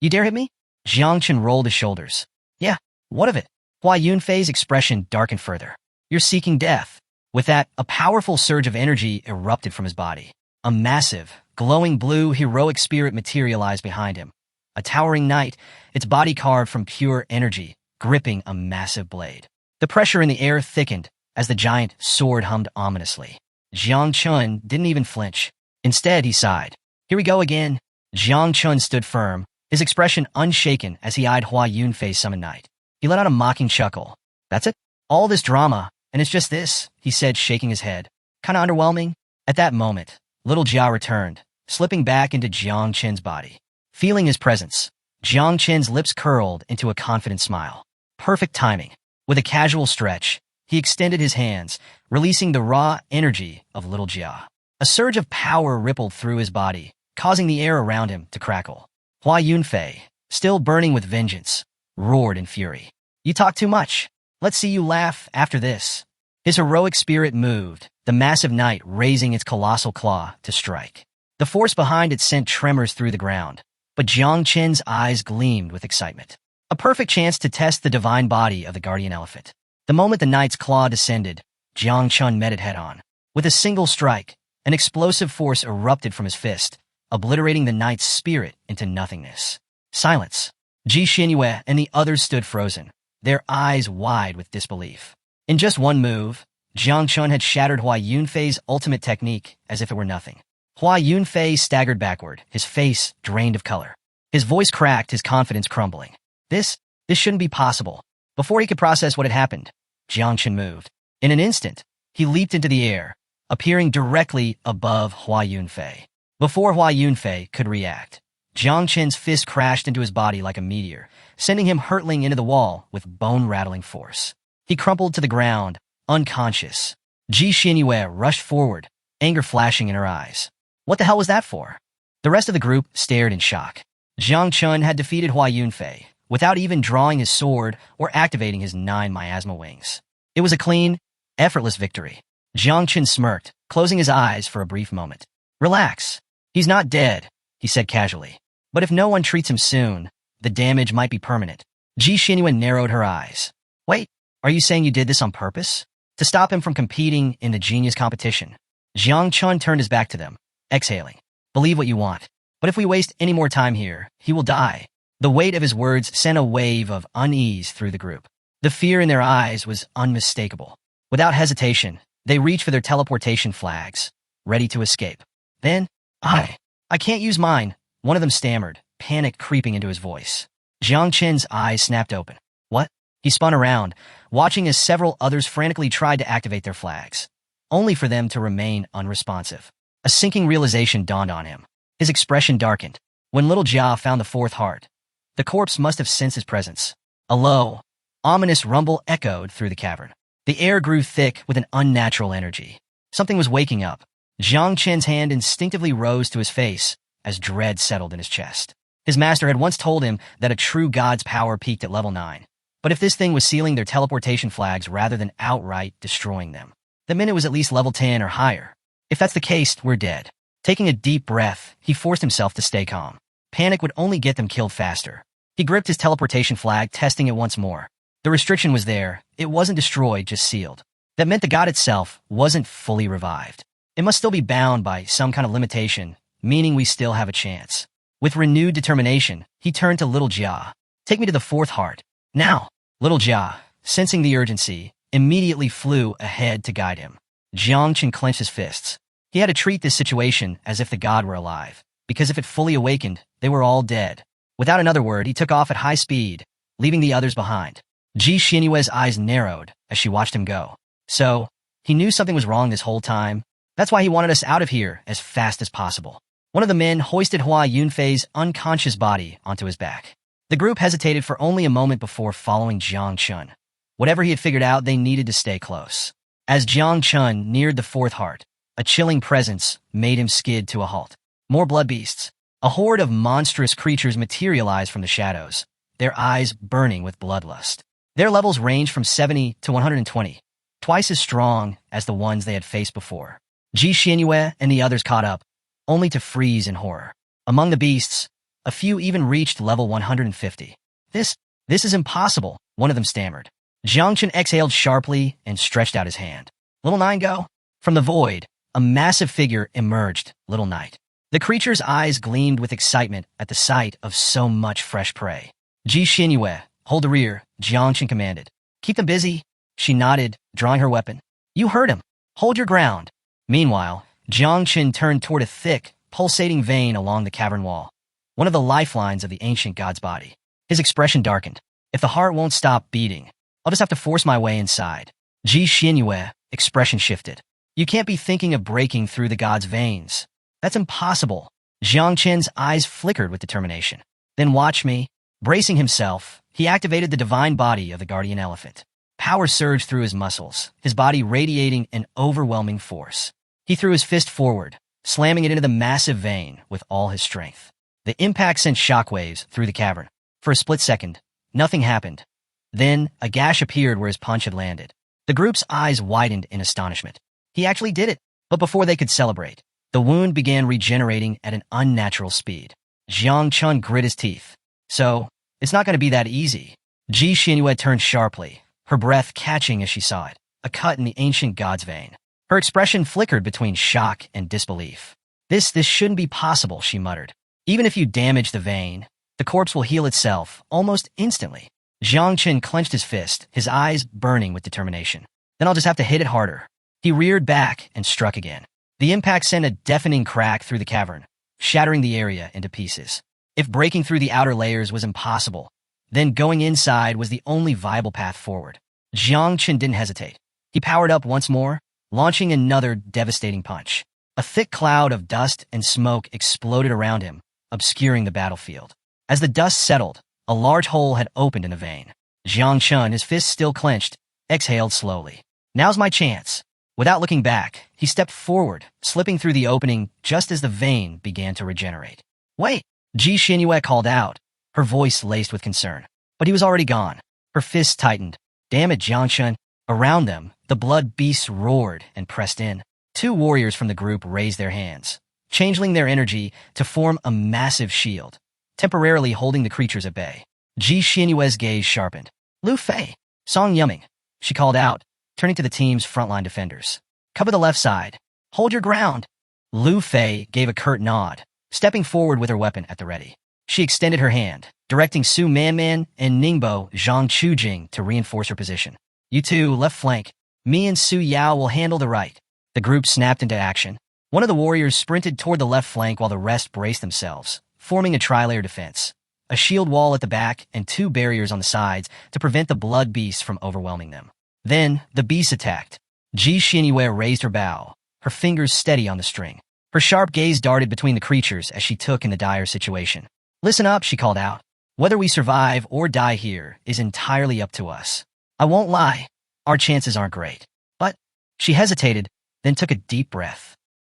"You dare hit me?" Jiangchen rolled his shoulders. "Yeah, what of it?" Hua Yunfei's expression darkened further. "You're seeking death." With that, a powerful surge of energy erupted from his body. A massive, glowing blue heroic spirit materialized behind him. A towering knight, its body carved from pure energy, gripping a massive blade. The pressure in the air thickened as the giant sword hummed ominously. Jiangchen didn't even flinch. Instead, he sighed. "Here we go again." Jiangchen stood firm, his expression unshaken as he eyed Hua Yunfei's summoned knight. He let out a mocking chuckle. "That's it? All this drama, and it's just this," he said, shaking his head. "Kinda underwhelming?" At that moment, little Jia returned, slipping back into Jiangchen's body. Feeling his presence, Jiangchen's lips curled into a confident smile. Perfect timing. With a casual stretch, he extended his hands, releasing the raw energy of little Jia. A surge of power rippled through his body, causing the air around him to crackle. Hua Yunfei, still burning with vengeance, roared in fury. "You talk too much. Let's see you laugh after this." His heroic spirit moved, the massive knight raising its colossal claw to strike. The force behind it sent tremors through the ground, but Jiangchen's eyes gleamed with excitement. A perfect chance to test the divine body of the guardian elephant. The moment the knight's claw descended, Jiangchen met it head-on. With a single strike, an explosive force erupted from his fist, obliterating the knight's spirit into nothingness. Silence. Ji Xinyue and the others stood frozen, their eyes wide with disbelief. In just one move, Jiangchen had shattered Hua Yunfei's ultimate technique as if it were nothing. Hua Yunfei staggered backward, his face drained of color. His voice cracked, his confidence crumbling. This shouldn't be possible. Before he could process what had happened, Jiangchen moved. In an instant, he leaped into the air, appearing directly above Hua Yunfei. Before Hua Yunfei could react, Jiangchen's fist crashed into his body like a meteor, sending him hurtling into the wall with bone-rattling force. He crumpled to the ground, unconscious. Ji Xinyue rushed forward, anger flashing in her eyes. What the hell was that for? The rest of the group stared in shock. Jiangchen had defeated Hua Yunfei without even drawing his sword or activating his 9 miasma wings. It was a clean, effortless victory. Jiangchen smirked, closing his eyes for a brief moment. "Relax. He's not dead," he said casually. "But if no one treats him soon, the damage might be permanent." Ji Xinyue narrowed her eyes. "Wait, are you saying you did this on purpose? To stop him from competing in the genius competition?" Jiangchen turned his back to them, exhaling. "Believe what you want. But if we waste any more time here, he will die." The weight of his words sent a wave of unease through the group. The fear in their eyes was unmistakable. Without hesitation, they reached for their teleportation flags, ready to escape. Then, I can't use mine," one of them stammered, panic creeping into his voice. Jiangchen's eyes snapped open. "What?" He spun around, watching as several others frantically tried to activate their flags, only for them to remain unresponsive. A sinking realization dawned on him. His expression darkened. When little Jia found the fourth heart, the corpse must have sensed his presence. A low, ominous rumble echoed through the cavern. The air grew thick with an unnatural energy. Something was waking up. Jiang Chen's hand instinctively rose to his face as dread settled in his chest. His master had once told him that a true god's power peaked at level 9. But if this thing was sealing their teleportation flags rather than outright destroying them, that meant it was at least level 10 or higher. If that's the case, we're dead. Taking a deep breath, he forced himself to stay calm. Panic would only get them killed faster. He gripped his teleportation flag, testing it once more. The restriction was there. It wasn't destroyed, just sealed. That meant the god itself wasn't fully revived. It must still be bound by some kind of limitation, meaning we still have a chance. With renewed determination, he turned to Little Jia. Take me to the fourth heart. Now! Little Jia, sensing the urgency, immediately flew ahead to guide him. Jiang Chen clenched his fists. He had to treat this situation as if the god were alive, because if it fully awakened, they were all dead. Without another word, he took off at high speed, leaving the others behind. Ji Xianyue's eyes narrowed as she watched him go. So, he knew something was wrong this whole time. That's why he wanted us out of here as fast as possible. One of the men hoisted Hua Yunfei's unconscious body onto his back. The group hesitated for only a moment before following Jiang Chun. Whatever he had figured out, they needed to stay close. As Jiang Chun neared the fourth heart, a chilling presence made him skid to a halt. More blood beasts. A horde of monstrous creatures materialized from the shadows, their eyes burning with bloodlust. Their levels ranged from 70 to 120, twice as strong as the ones they had faced before. Ji Xianyue and the others caught up, only to freeze in horror. Among the beasts, a few even reached level 150. This is impossible, one of them stammered. Jiang Chen exhaled sharply and stretched out his hand. Little Nine go? From the void, a massive figure emerged, Little Knight. The creature's eyes gleamed with excitement at the sight of so much fresh prey. Ji Xianyue, hold the rear, Jiang Chen commanded. Keep them busy. She nodded, drawing her weapon. You heard him. Hold your ground. Meanwhile, Jiang Chen turned toward a thick, pulsating vein along the cavern wall, one of the lifelines of the ancient god's body. His expression darkened. If the heart won't stop beating, I'll just have to force my way inside. Ji Xianyue, expression shifted. You can't be thinking of breaking through the god's veins. That's impossible. Jiang Chen's eyes flickered with determination. Then watch me. Bracing himself, he activated the divine body of the guardian elephant. Power surged through his muscles, his body radiating an overwhelming force. He threw his fist forward, slamming it into the massive vein with all his strength. The impact sent shockwaves through the cavern. For a split second, nothing happened. Then, a gash appeared where his punch had landed. The group's eyes widened in astonishment. He actually did it, but before they could celebrate, the wound began regenerating at an unnatural speed. Jiang Chun grit his teeth. So, it's not going to be that easy. Ji Xianyue turned sharply, her breath catching as she saw it, a cut in the ancient god's vein. Her expression flickered between shock and disbelief. This shouldn't be possible, she muttered. Even if you damage the vein, the corpse will heal itself almost instantly. Jiang Chen clenched his fist, his eyes burning with determination. Then I'll just have to hit it harder. He reared back and struck again. The impact sent a deafening crack through the cavern, shattering the area into pieces. If breaking through the outer layers was impossible, then going inside was the only viable path forward. Jiang Chen didn't hesitate. He powered up once more, launching another devastating punch. A thick cloud of dust and smoke exploded around him, obscuring the battlefield. As the dust settled, a large hole had opened in the vein. Jiang Chen, his fists still clenched, exhaled slowly. Now's my chance. Without looking back, he stepped forward, slipping through the opening just as the vein began to regenerate. Wait! Ji Xianyue called out, her voice laced with concern. But he was already gone. Her fists tightened. Damn it, Jiang Chen. Around them, the blood beasts roared and pressed in. Two warriors from the group raised their hands, channeling their energy to form a massive shield, temporarily holding the creatures at bay. Ji Xianyue's gaze sharpened. Lu Fei, Song Yuming, she called out, turning to the team's frontline defenders. Cover the left side. Hold your ground. Lu Fei gave a curt nod, stepping forward with her weapon at the ready. She extended her hand, directing Su Manman and Ningbo Zhang Chujing to reinforce her position. You two, left flank. Me and Su Yao will handle the right. The group snapped into action. One of the warriors sprinted toward the left flank while the rest braced themselves, forming a tri-layer defense. A shield wall at the back and two barriers on the sides to prevent the blood beasts from overwhelming them. Then, the beasts attacked. Ji Xianyue raised her bow, her fingers steady on the string. Her sharp gaze darted between the creatures as she took in the dire situation. Listen up, she called out. Whether we survive or die here is entirely up to us. I won't lie. Our chances aren't great. But she hesitated, then took a deep breath.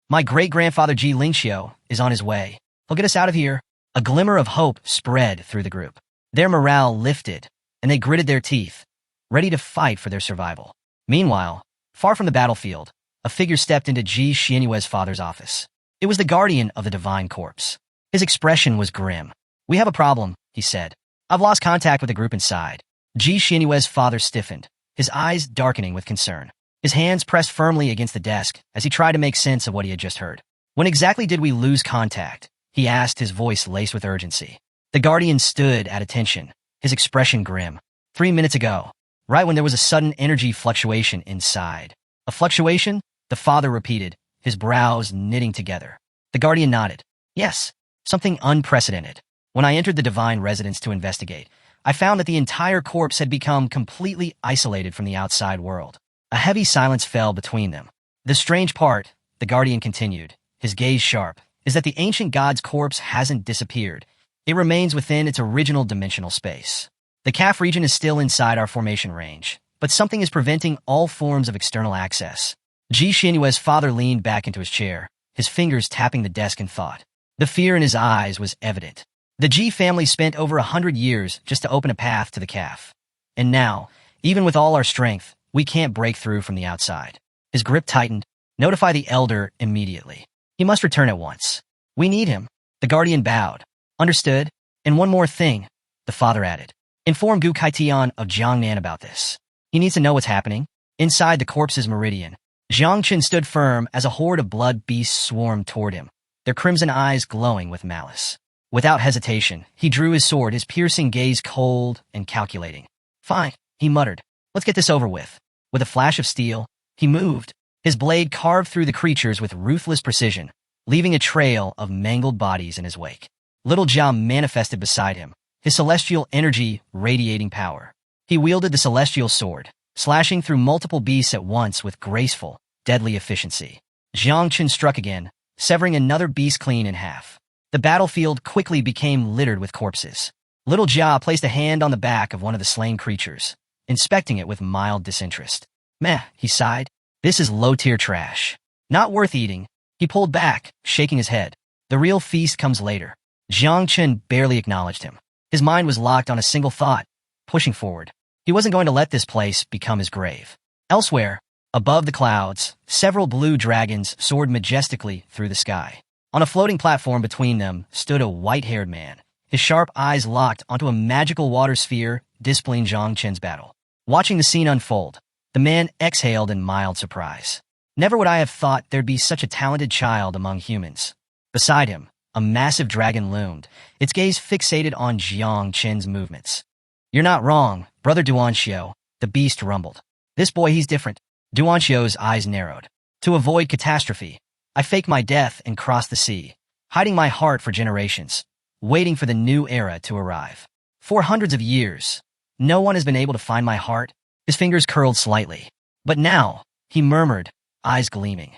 My great-grandfather Ji Lingxiu is on his way. He'll get us out of here. A glimmer of hope spread through the group. Their morale lifted, and they gritted their teeth, ready to fight for their survival. Meanwhile, far from the battlefield, a figure stepped into Ji Xianyue's father's office. It was the guardian of the divine corpse. His expression was grim. "We have a problem," he said. "I've lost contact with the group inside." Ji Xianyue's father stiffened, his eyes darkening with concern. His hands pressed firmly against the desk as he tried to make sense of what he had just heard. "When exactly did we lose contact?" he asked, his voice laced with urgency. The guardian stood at attention, his expression grim. 3 minutes ago, right when there was a sudden energy fluctuation inside." "A fluctuation?" the father repeated, his brows knitting together. The guardian nodded. "Yes, something unprecedented. When I entered the divine residence to investigate, I found that the entire corpse had become completely isolated from the outside world." A heavy silence fell between them. "The strange part," the guardian continued, his gaze sharp, "is that the ancient god's corpse hasn't disappeared. It remains within its original dimensional space. The CAF region is still inside our formation range, but something is preventing all forms of external access." Ji Xianyue's father leaned back into his chair, his fingers tapping the desk in thought. The fear in his eyes was evident. The Ji family spent over 100 years just to open a path to the CAF. And now, even with all our strength, we can't break through from the outside. His grip tightened. "Notify the elder immediately. He must return at once. We need him." The guardian bowed. "Understood. And one more thing," the father added. "Inform Gu Kaitian of Jiangnan about this. He needs to know what's happening." Inside the corpse's meridian, Jiang Chen stood firm as a horde of blood beasts swarmed toward him, their crimson eyes glowing with malice. Without hesitation, he drew his sword, his piercing gaze cold and calculating. "Fine," he muttered. "Let's get this over with." With a flash of steel, he moved. His blade carved through the creatures with ruthless precision, leaving a trail of mangled bodies in his wake. Little Jia manifested beside him, his celestial energy radiating power. He wielded the celestial sword, slashing through multiple beasts at once with graceful, deadly efficiency. Jiang Chen struck again, severing another beast clean in half. The battlefield quickly became littered with corpses. Little Jia placed a hand on the back of one of the slain creatures, inspecting it with mild disinterest. "Meh," he sighed. "This is low-tier trash. Not worth eating." He pulled back, shaking his head. "The real feast comes later." Jiang Chen barely acknowledged him. His mind was locked on a single thought, pushing forward. He wasn't going to let this place become his grave. Elsewhere, above the clouds, several blue dragons soared majestically through the sky. On a floating platform between them stood a white-haired man, his sharp eyes locked onto a magical water sphere displaying Jiang Chen's battle. Watching the scene unfold, the man exhaled in mild surprise. Never would I have thought there'd be such a talented child among humans. Beside him, a massive dragon loomed, its gaze fixated on Jiang Chen's movements. "You're not wrong, Brother Duanxiu," the beast rumbled. "This boy, he's different." Duanxiu's eyes narrowed. "To avoid catastrophe, I faked my death and crossed the sea, hiding my heart for generations, waiting for the new era to arrive. For hundreds of years, no one has been able to find my heart." His fingers curled slightly. "But now," he murmured, eyes gleaming,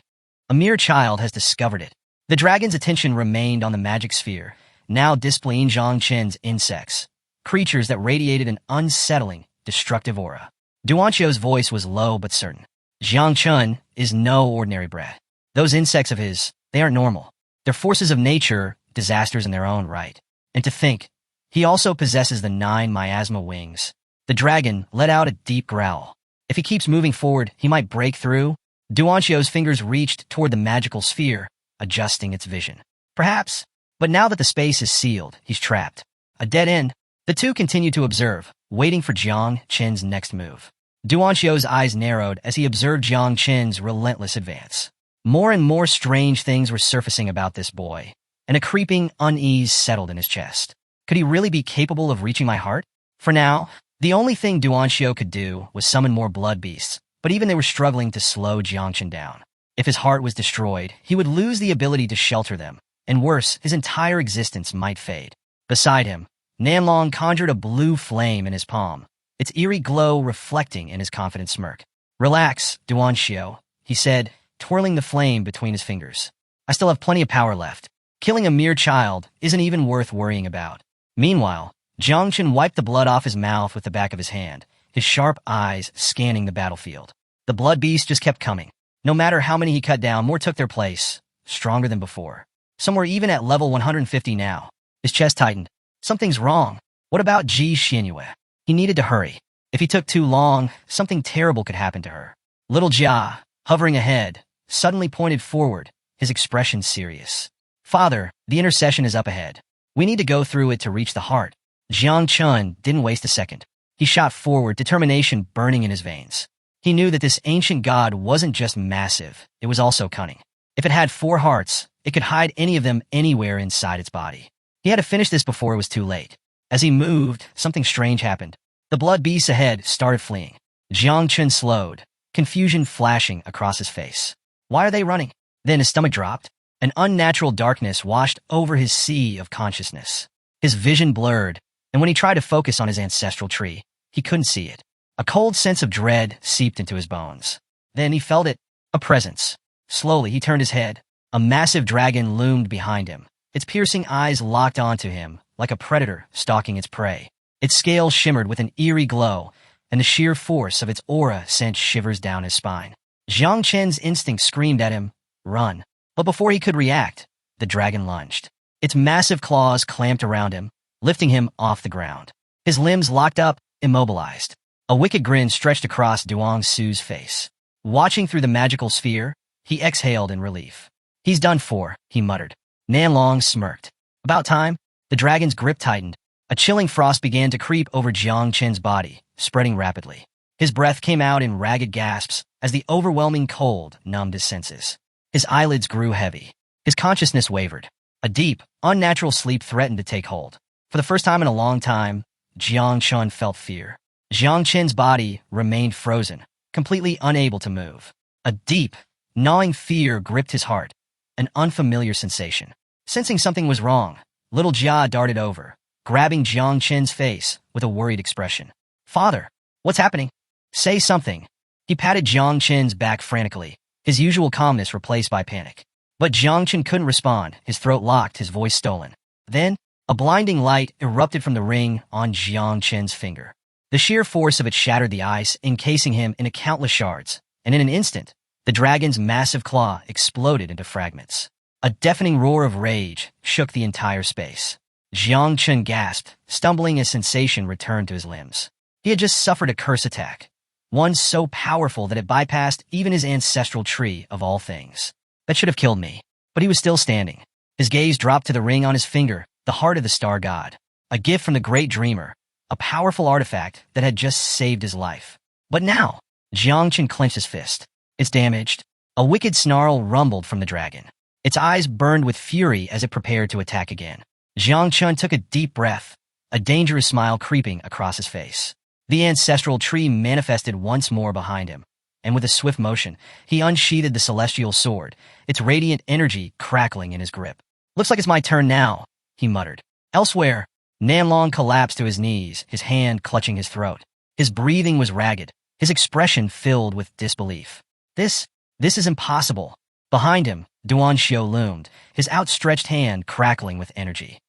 "a mere child has discovered it." The dragon's attention remained on the magic sphere, now displaying Jiang Chen's insects, creatures that radiated an unsettling, destructive aura. Duanxiu's voice was low but certain. "Jiang Chen is no ordinary brat. Those insects of his, they aren't normal. They're forces of nature, disasters in their own right. And to think, he also possesses the 9 miasma wings." The dragon let out a deep growl. "If he keeps moving forward, he might break through." Duanxiu's fingers reached toward the magical sphere, adjusting its vision. "Perhaps, but now that the space is sealed, he's trapped. A dead end." The two continued to observe, waiting for Jiang Chen's next move. Duanxiu's eyes narrowed as he observed Jiang Chen's relentless advance. More and more strange things were surfacing about this boy, and a creeping unease settled in his chest. Could he really be capable of reaching my heart? For now, the only thing Duanxiu could do was summon more blood beasts, but even they were struggling to slow Jiang Chen down. If his heart was destroyed, he would lose the ability to shelter them, and worse, his entire existence might fade. Beside him, Nanlong conjured a blue flame in his palm, its eerie glow reflecting in his confident smirk. "Relax, Duanxiu," he said, twirling the flame between his fingers. "I still have plenty of power left. Killing a mere child isn't even worth worrying about." Meanwhile, Jiang Chen wiped the blood off his mouth with the back of his hand, his sharp eyes scanning the battlefield. The blood beast just kept coming. No matter how many he cut down, more took their place, stronger than before. Some were even at level 150 now. His chest tightened. Something's wrong. What about Ji Xinyue? He needed to hurry. If he took too long, something terrible could happen to her. Little Jia, hovering ahead, suddenly pointed forward, his expression serious. Father, the intercession is up ahead. We need to go through it to reach the heart. Jiang Chun didn't waste a second. He shot forward, determination burning in his veins. He knew that this ancient god wasn't just massive, it was also cunning. If it had 4 hearts, it could hide any of them anywhere inside its body. He had to finish this before it was too late. As he moved, something strange happened. The blood beasts ahead started fleeing. Jiang Chun slowed, confusion flashing across his face. Why are they running? Then his stomach dropped. An unnatural darkness washed over his sea of consciousness. His vision blurred, and when he tried to focus on his ancestral tree, he couldn't see it. A cold sense of dread seeped into his bones. Then he felt it, a presence. Slowly, he turned his head. A massive dragon loomed behind him. Its piercing eyes locked onto him, like a predator stalking its prey. Its scales shimmered with an eerie glow, and the sheer force of its aura sent shivers down his spine. Jiang Chen's instinct screamed at him, run. But before he could react, the dragon lunged. Its massive claws clamped around him, lifting him off the ground. His limbs locked up, immobilized. A wicked grin stretched across Duong Su's face. Watching through the magical sphere, he exhaled in relief. He's done for, he muttered. Nanlong smirked. About time, the dragon's grip tightened. A chilling frost began to creep over Jiang Chen's body, spreading rapidly. His breath came out in ragged gasps as the overwhelming cold numbed his senses. His eyelids grew heavy. His consciousness wavered. A deep, unnatural sleep threatened to take hold. For the first time in a long time, Jiang Chun felt fear. Jiang Chen's body remained frozen, completely unable to move. A deep, gnawing fear gripped his heart, an unfamiliar sensation. Sensing something was wrong, little Jia darted over, grabbing Jiang Chen's face with a worried expression. Father, what's happening? Say something. He patted Jiang Chen's back frantically, his usual calmness replaced by panic. But Jiang Chen couldn't respond, his throat locked, his voice stolen. Then, a blinding light erupted from the ring on Jiang Chen's finger. The sheer force of it shattered the ice, encasing him in countless shards, and in an instant, the dragon's massive claw exploded into fragments. A deafening roar of rage shook the entire space. Jiang Chen gasped, stumbling as sensation returned to his limbs. He had just suffered a curse attack, one so powerful that it bypassed even his ancestral tree of all things. That should have killed me. But he was still standing. His gaze dropped to the ring on his finger, the heart of the star god. A gift from the great dreamer, a powerful artifact that had just saved his life. But now, Jiang Chen clenched his fist. It's damaged. A wicked snarl rumbled from the dragon. Its eyes burned with fury as it prepared to attack again. Jiang Chen took a deep breath, a dangerous smile creeping across his face. The ancestral tree manifested once more behind him, and with a swift motion, he unsheathed the celestial sword, its radiant energy crackling in his grip. Looks like it's my turn now, he muttered. Elsewhere, Nanlong collapsed to his knees, his hand clutching his throat. His breathing was ragged, his expression filled with disbelief. This is impossible. Behind him, Duan Xiao loomed, his outstretched hand crackling with energy.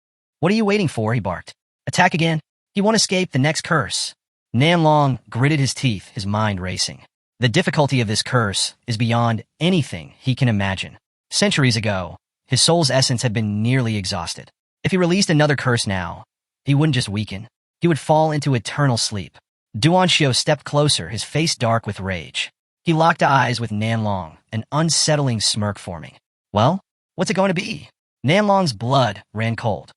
What are you waiting for? He barked. Attack again? He won't escape the next curse. Nanlong gritted his teeth, his mind racing. The difficulty of this curse is beyond anything he can imagine. Centuries ago, his soul's essence had been nearly exhausted. If he released another curse now, he wouldn't just weaken. He would fall into eternal sleep. Duan Xiao stepped closer, his face dark with rage. He locked eyes with Nanlong, an unsettling smirk forming. Well, what's it going to be? Nanlong's blood ran cold.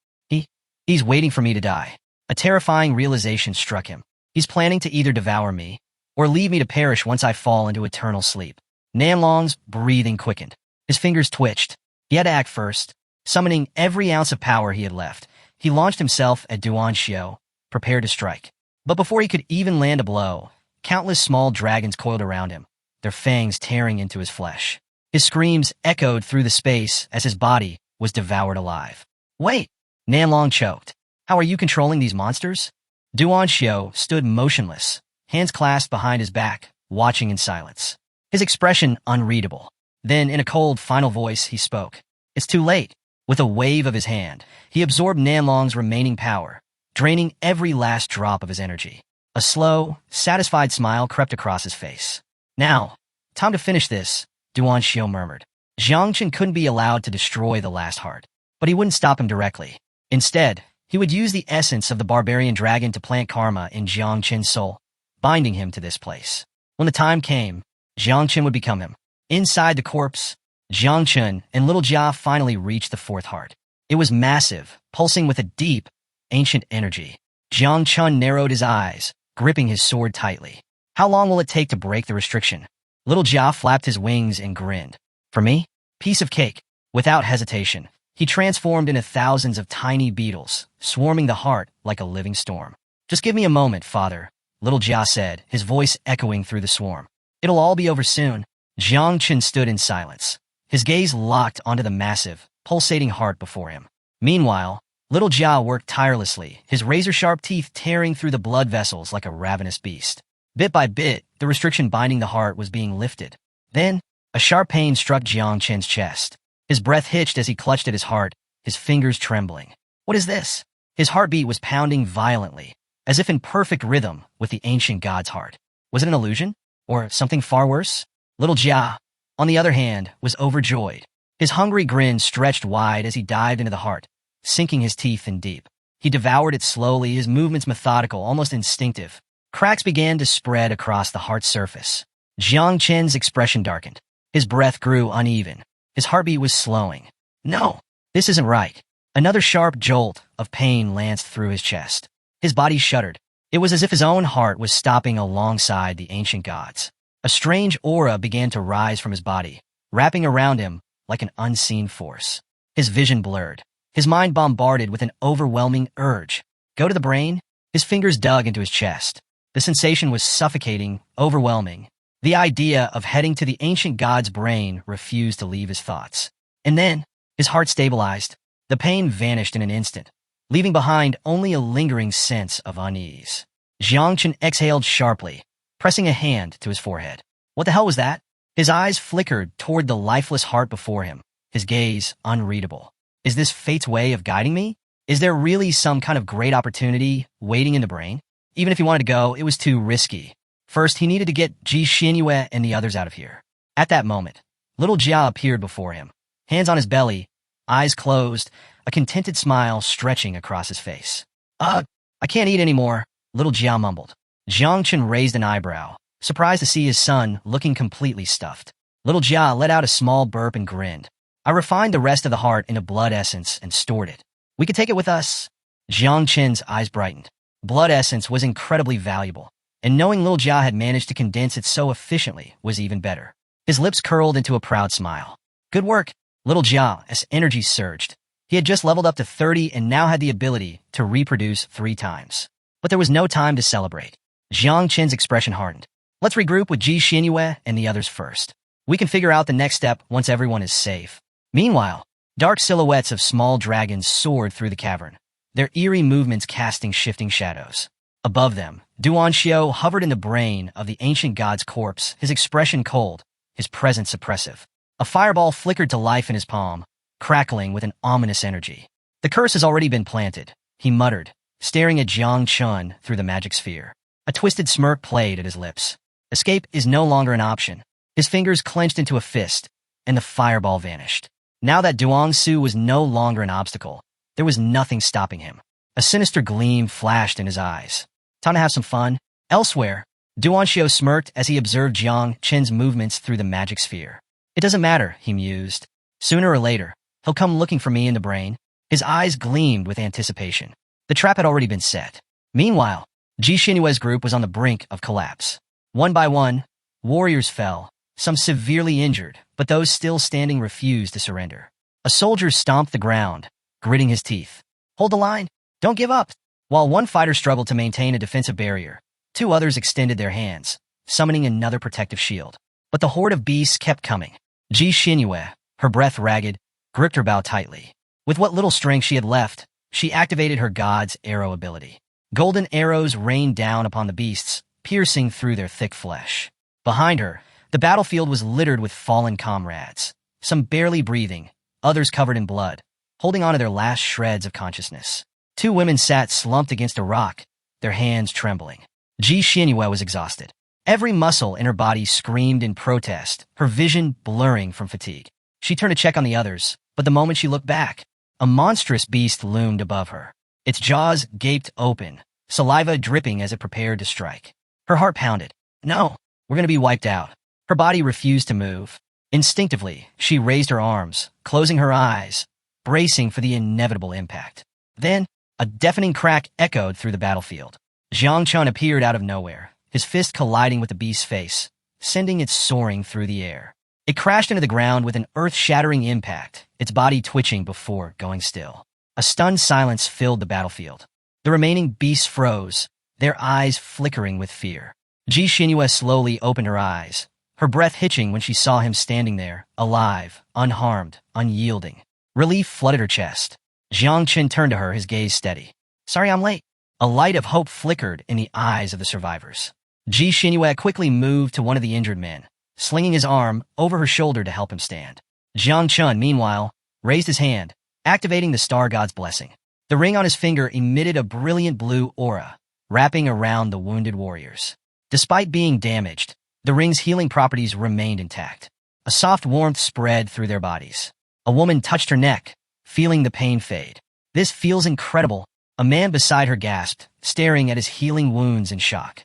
He's waiting for me to die. A terrifying realization struck him. He's planning to either devour me, or leave me to perish once I fall into eternal sleep. Nanlong's breathing quickened. His fingers twitched. He had to act first. Summoning every ounce of power he had left, he launched himself at Duan Xiao, prepared to strike. But before he could even land a blow, countless small dragons coiled around him, their fangs tearing into his flesh. His screams echoed through the space as his body was devoured alive. Wait! Nanlong choked. How are you controlling these monsters? Duan Xiao stood motionless, hands clasped behind his back, watching in silence. His expression unreadable. Then, in a cold, final voice, he spoke. It's too late. With a wave of his hand, he absorbed Nanlong's remaining power, draining every last drop of his energy. A slow, satisfied smile crept across his face. Now, time to finish this, Duan Xiao murmured. Jiangchen couldn't be allowed to destroy the last heart, but he wouldn't stop him directly. Instead, he would use the essence of the barbarian dragon to plant karma in Jiangchen's soul, binding him to this place. When the time came, Jiangchen would become him. Inside the corpse, Jiangchen and little Jia finally reached the fourth heart. It was massive, pulsing with a deep, ancient energy. Jiangchen narrowed his eyes, gripping his sword tightly. How long will it take to break the restriction? Little Jia flapped his wings and grinned. For me? Piece of cake. Without hesitation, he transformed into thousands of tiny beetles, swarming the heart like a living storm. Just give me a moment, father, little Jia said, his voice echoing through the swarm. It'll all be over soon. Jiangchen stood in silence, his gaze locked onto the massive, pulsating heart before him. Meanwhile, little Jia worked tirelessly, his razor-sharp teeth tearing through the blood vessels like a ravenous beast. Bit by bit, the restriction binding the heart was being lifted. Then, a sharp pain struck Jiangchen's chest. His breath hitched as he clutched at his heart, his fingers trembling. What is this? His heartbeat was pounding violently, as if in perfect rhythm with the ancient god's heart. Was it an illusion? Or something far worse? Little Jia, on the other hand, was overjoyed. His hungry grin stretched wide as he dived into the heart, sinking his teeth in deep. He devoured it slowly, his movements methodical, almost instinctive. Cracks began to spread across the heart's surface. Jiangchen's expression darkened. His breath grew uneven. His heartbeat was slowing. No, this isn't right. Another sharp jolt of pain lanced through his chest. His body shuddered. It was as if his own heart was stopping alongside the ancient gods. A strange aura began to rise from his body, wrapping around him like an unseen force. His vision blurred, his mind bombarded with an overwhelming urge. Go to the brain? His fingers dug into his chest. The sensation was suffocating, overwhelming. The idea of heading to the ancient god's brain refused to leave his thoughts. And then, his heart stabilized. The pain vanished in an instant, leaving behind only a lingering sense of unease. Jiangchen exhaled sharply, pressing a hand to his forehead. What the hell was that? His eyes flickered toward the lifeless heart before him, his gaze unreadable. Is this fate's way of guiding me? Is there really some kind of great opportunity waiting in the brain? Even if he wanted to go, it was too risky. First, he needed to get Ji Xinyue and the others out of here. At that moment, little Jia appeared before him, hands on his belly, eyes closed, a contented smile stretching across his face. I can't eat anymore, little Jia mumbled. Jiangchen raised an eyebrow, surprised to see his son looking completely stuffed. Little Jia let out a small burp and grinned. I refined the rest of the heart into blood essence and stored it. We could take it with us. Jiangchen's eyes brightened. Blood essence was incredibly valuable, and knowing little Jia had managed to condense it so efficiently was even better. His lips curled into a proud smile. Good work, little Jia, as energy surged. He had just leveled up to 30 and now had the ability to reproduce 3 times. But there was no time to celebrate. Jiangchen's expression hardened. Let's regroup with Ji Xinyue and the others first. We can figure out the next step once everyone is safe. Meanwhile, dark silhouettes of small dragons soared through the cavern, their eerie movements casting shifting shadows. Above them, Duan Xiao hovered in the brain of the ancient god's corpse, his expression cold, his presence oppressive. A fireball flickered to life in his palm, crackling with an ominous energy. The curse has already been planted, he muttered, staring at Jiangchen through the magic sphere. A twisted smirk played at his lips. Escape is no longer an option. His fingers clenched into a fist, and the fireball vanished. Now that Duan Su was no longer an obstacle, there was nothing stopping him. A sinister gleam flashed in his eyes. Time to have some fun. Elsewhere, Duan Xiao smirked as he observed Jiang Chen's movements through the magic sphere. It doesn't matter, he mused. Sooner or later, he'll come looking for me in the brain. His eyes gleamed with anticipation. The trap had already been set. Meanwhile, Ji Xinyue's group was on the brink of collapse. One by one, warriors fell, some severely injured, but those still standing refused to surrender. A soldier stomped the ground, gritting his teeth. Hold the line. Don't give up. While one fighter struggled to maintain a defensive barrier, 2 others extended their hands, summoning another protective shield. But the horde of beasts kept coming. Ji Xinyue, her breath ragged, gripped her bow tightly. With what little strength she had left, she activated her god's arrow ability. Golden arrows rained down upon the beasts, piercing through their thick flesh. Behind her, the battlefield was littered with fallen comrades, some barely breathing, others covered in blood, holding on to their last shreds of consciousness. 2 women sat slumped against a rock, their hands trembling. Ji Xinyue was exhausted. Every muscle in her body screamed in protest, her vision blurring from fatigue. She turned to check on the others, but the moment she looked back, a monstrous beast loomed above her. Its jaws gaped open, saliva dripping as it prepared to strike. Her heart pounded. No, we're going to be wiped out. Her body refused to move. Instinctively, she raised her arms, closing her eyes, bracing for the inevitable impact. Then, a deafening crack echoed through the battlefield. Jiang Chun appeared out of nowhere, his fist colliding with the beast's face, sending it soaring through the air. It crashed into the ground with an earth-shattering impact, its body twitching before going still. A stunned silence filled the battlefield. The remaining beasts froze, their eyes flickering with fear. Ji Xinyue slowly opened her eyes, her breath hitching when she saw him standing there, alive, unharmed, unyielding. Relief flooded her chest. Jiang Qin turned to her, his gaze steady. Sorry I'm late. A light of hope flickered in the eyes of the survivors. Ji Xinyue quickly moved to one of the injured men, slinging his arm over her shoulder to help him stand. Jiang Chun, meanwhile, raised his hand, activating the Star God's blessing. The ring on his finger emitted a brilliant blue aura, wrapping around the wounded warriors. Despite being damaged, the ring's healing properties remained intact. A soft warmth spread through their bodies. A woman touched her neck, feeling the pain fade. This feels incredible, a man beside her gasped, staring at his healing wounds in shock.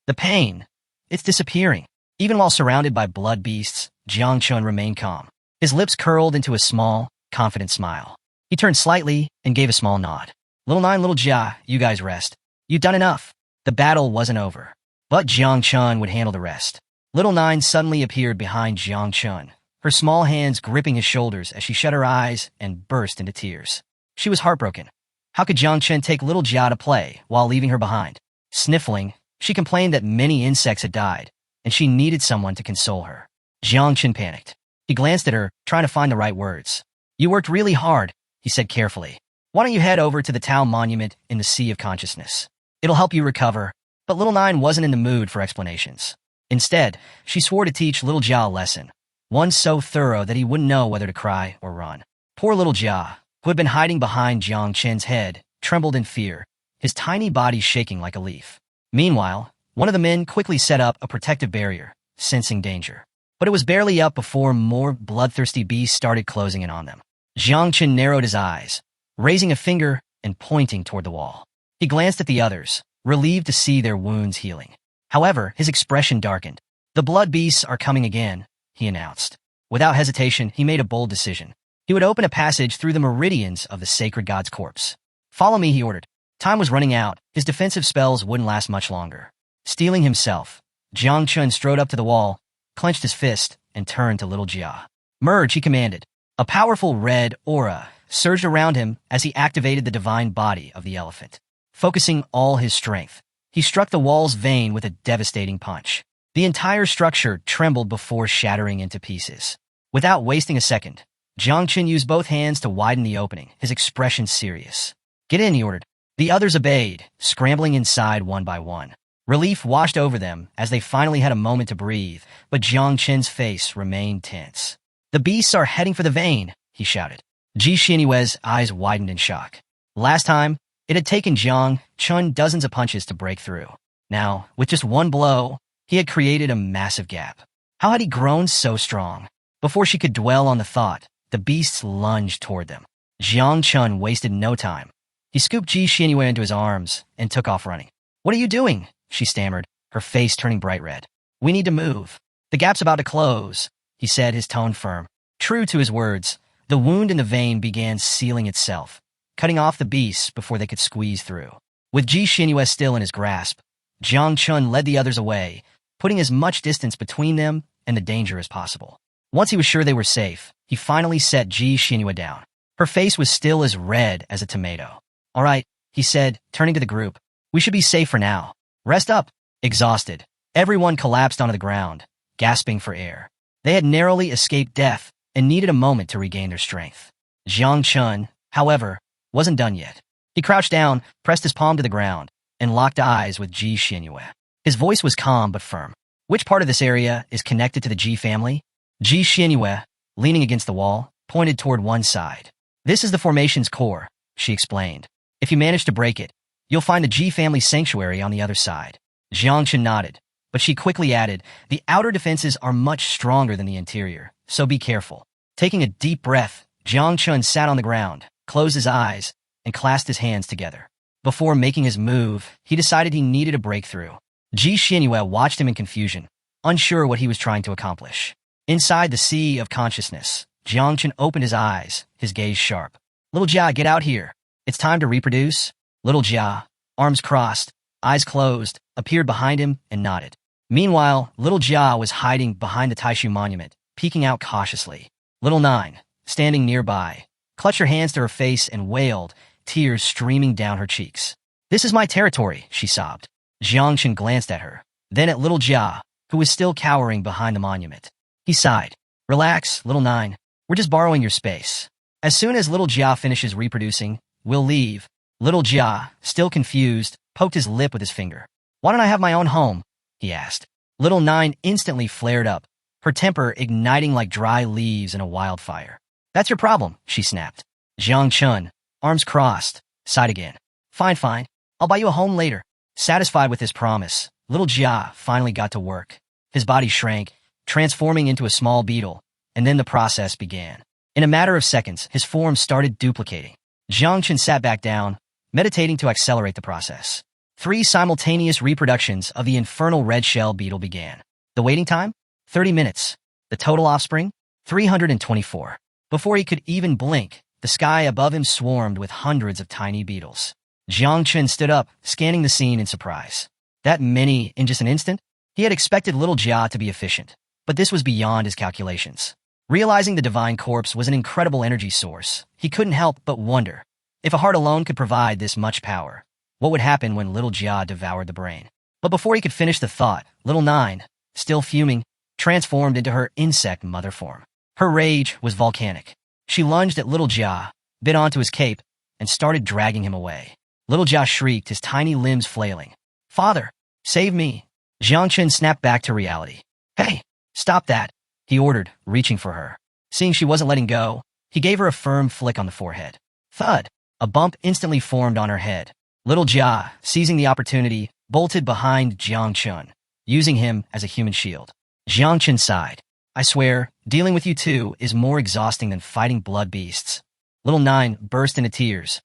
The pain, it's disappearing. Even while surrounded by blood beasts, Jiang Chun remained calm. His lips curled into a small, confident smile. He turned slightly and gave a small nod. Little Nine, Little Jia, you guys rest. You've done enough. The battle wasn't over. But Jiang Chun would handle the rest. Little Nine suddenly appeared behind Jiang Chun, her small hands gripping his shoulders as she shut her eyes and burst into tears. She was heartbroken. How could Jiang Chun take little Jia to play while leaving her behind? Sniffling, she complained that many insects had died, and she needed someone to console her. Jiang Chun panicked. He glanced at her, trying to find the right words. You worked really hard, he said carefully. Why don't you head over to the town monument in the Sea of Consciousness? It'll help you recover. But Little Nine wasn't in the mood for explanations. Instead, she swore to teach Little Jia a lesson, one so thorough that he wouldn't know whether to cry or run. Poor Little Jia, who had been hiding behind Jiang Chen's head, trembled in fear, his tiny body shaking like a leaf. Meanwhile, one of the men quickly set up a protective barrier, sensing danger. But it was barely up before more bloodthirsty beasts started closing in on them. Jiang Chen narrowed his eyes, raising a finger and pointing toward the wall. He glanced at the others, relieved to see their wounds healing. However, his expression darkened. The blood beasts are coming again, he announced. Without hesitation, he made a bold decision. He would open a passage through the meridians of the sacred god's corpse. Follow me, he ordered. Time was running out. His defensive spells wouldn't last much longer. Steeling himself, Jiang Chun strode up to the wall, clenched his fist, and turned to little Jia. Merge, he commanded. A powerful red aura surged around him as he activated the divine body of the elephant. Focusing all his strength, he struck the wall's vein with a devastating punch. The entire structure trembled before shattering into pieces. Without wasting a second, Jiang Chun used both hands to widen the opening, his expression serious. Get in, he ordered. The others obeyed, scrambling inside one by one. Relief washed over them as they finally had a moment to breathe, but Jiang Chen's face remained tense. The beasts are heading for the vein, he shouted. Ji Xinyue's eyes widened in shock. Last time, it had taken Jiang Chun dozens of punches to break through. Now, with just one blow, he had created a massive gap. How had he grown so strong? Before she could dwell on the thought, the beasts lunged toward them. Jiang Chun wasted no time. He scooped Ji Xinyue into his arms and took off running. What are you doing? She stammered, her face turning bright red. We need to move. The gap's about to close, he said, his tone firm. True to his words, the wound in the vein began sealing itself, cutting off the beasts before they could squeeze through. With Ji Xinyue still in his grasp, Jiang Chun led the others away, putting as much distance between them and the danger as possible. Once he was sure they were safe, he finally set Ji Xinyue down. Her face was still as red as a tomato. All right, he said, turning to the group. We should be safe for now. Rest up. Exhausted, everyone collapsed onto the ground, gasping for air. They had narrowly escaped death and needed a moment to regain their strength. Jiang Chun, however, wasn't done yet. He crouched down, pressed his palm to the ground, and locked eyes with Ji Xinyue. His voice was calm but firm. Which part of this area is connected to the Ji family? Ji Xinyue, leaning against the wall, pointed toward one side. This is the formation's core, she explained. If you manage to break it, you'll find the Ji family sanctuary on the other side. Jiang Chen nodded, but she quickly added, the outer defenses are much stronger than the interior, so be careful. Taking a deep breath, Jiang Chen sat on the ground, closed his eyes, and clasped his hands together. Before making his move, he decided he needed a breakthrough. Ji Xianyue watched him in confusion, unsure what he was trying to accomplish. Inside the sea of consciousness, Jiang Chen opened his eyes, his gaze sharp. Little Jia, get out here. It's time to reproduce. Little Jia, arms crossed, eyes closed, appeared behind him and nodded. Meanwhile, little Jia was hiding behind the Taishu monument, peeking out cautiously. Little Nine, standing nearby, clutched her hands to her face and wailed, tears streaming down her cheeks. This is my territory, she sobbed. Jiang Chen glanced at her, then at little Jia, who was still cowering behind the monument. He sighed. Relax, little Nine. We're just borrowing your space. As soon as little Jia finishes reproducing, we'll leave. Little Jia, still confused, poked his lip with his finger. Why don't I have my own home? He asked. Little Nine instantly flared up, her temper igniting like dry leaves in a wildfire. That's your problem, she snapped. Jiang Chen, arms crossed, sighed again. Fine. I'll buy you a home later. Satisfied with his promise, little Jia finally got to work. His body shrank, transforming into a small beetle, and then the process began. In a matter of seconds, his form started duplicating. Jiang Chen sat back down, meditating to accelerate the process. 3 simultaneous reproductions of the infernal red shell beetle began. The waiting time? 30 minutes. The total offspring? 324. Before he could even blink, the sky above him swarmed with hundreds of tiny beetles. Jiang Chen stood up, scanning the scene in surprise. That many in just an instant? He had expected little Jia to be efficient, but this was beyond his calculations. Realizing the divine corpse was an incredible energy source, he couldn't help but wonder, if a heart alone could provide this much power, what would happen when little Jia devoured the brain? But before he could finish the thought, little Nine, still fuming, transformed into her insect mother form. Her rage was volcanic. She lunged at little Jia, bit onto his cape, and started dragging him away. Little Jia shrieked, his tiny limbs flailing. Father, save me. Jiang Chen snapped back to reality. Hey, stop that, he ordered, reaching for her. Seeing she wasn't letting go, he gave her a firm flick on the forehead. Thud! A bump instantly formed on her head. Little Jia, seizing the opportunity, bolted behind Jiang Chen, using him as a human shield. Jiang Chen sighed. I swear, dealing with you two is more exhausting than fighting blood beasts. Little Nine burst into tears.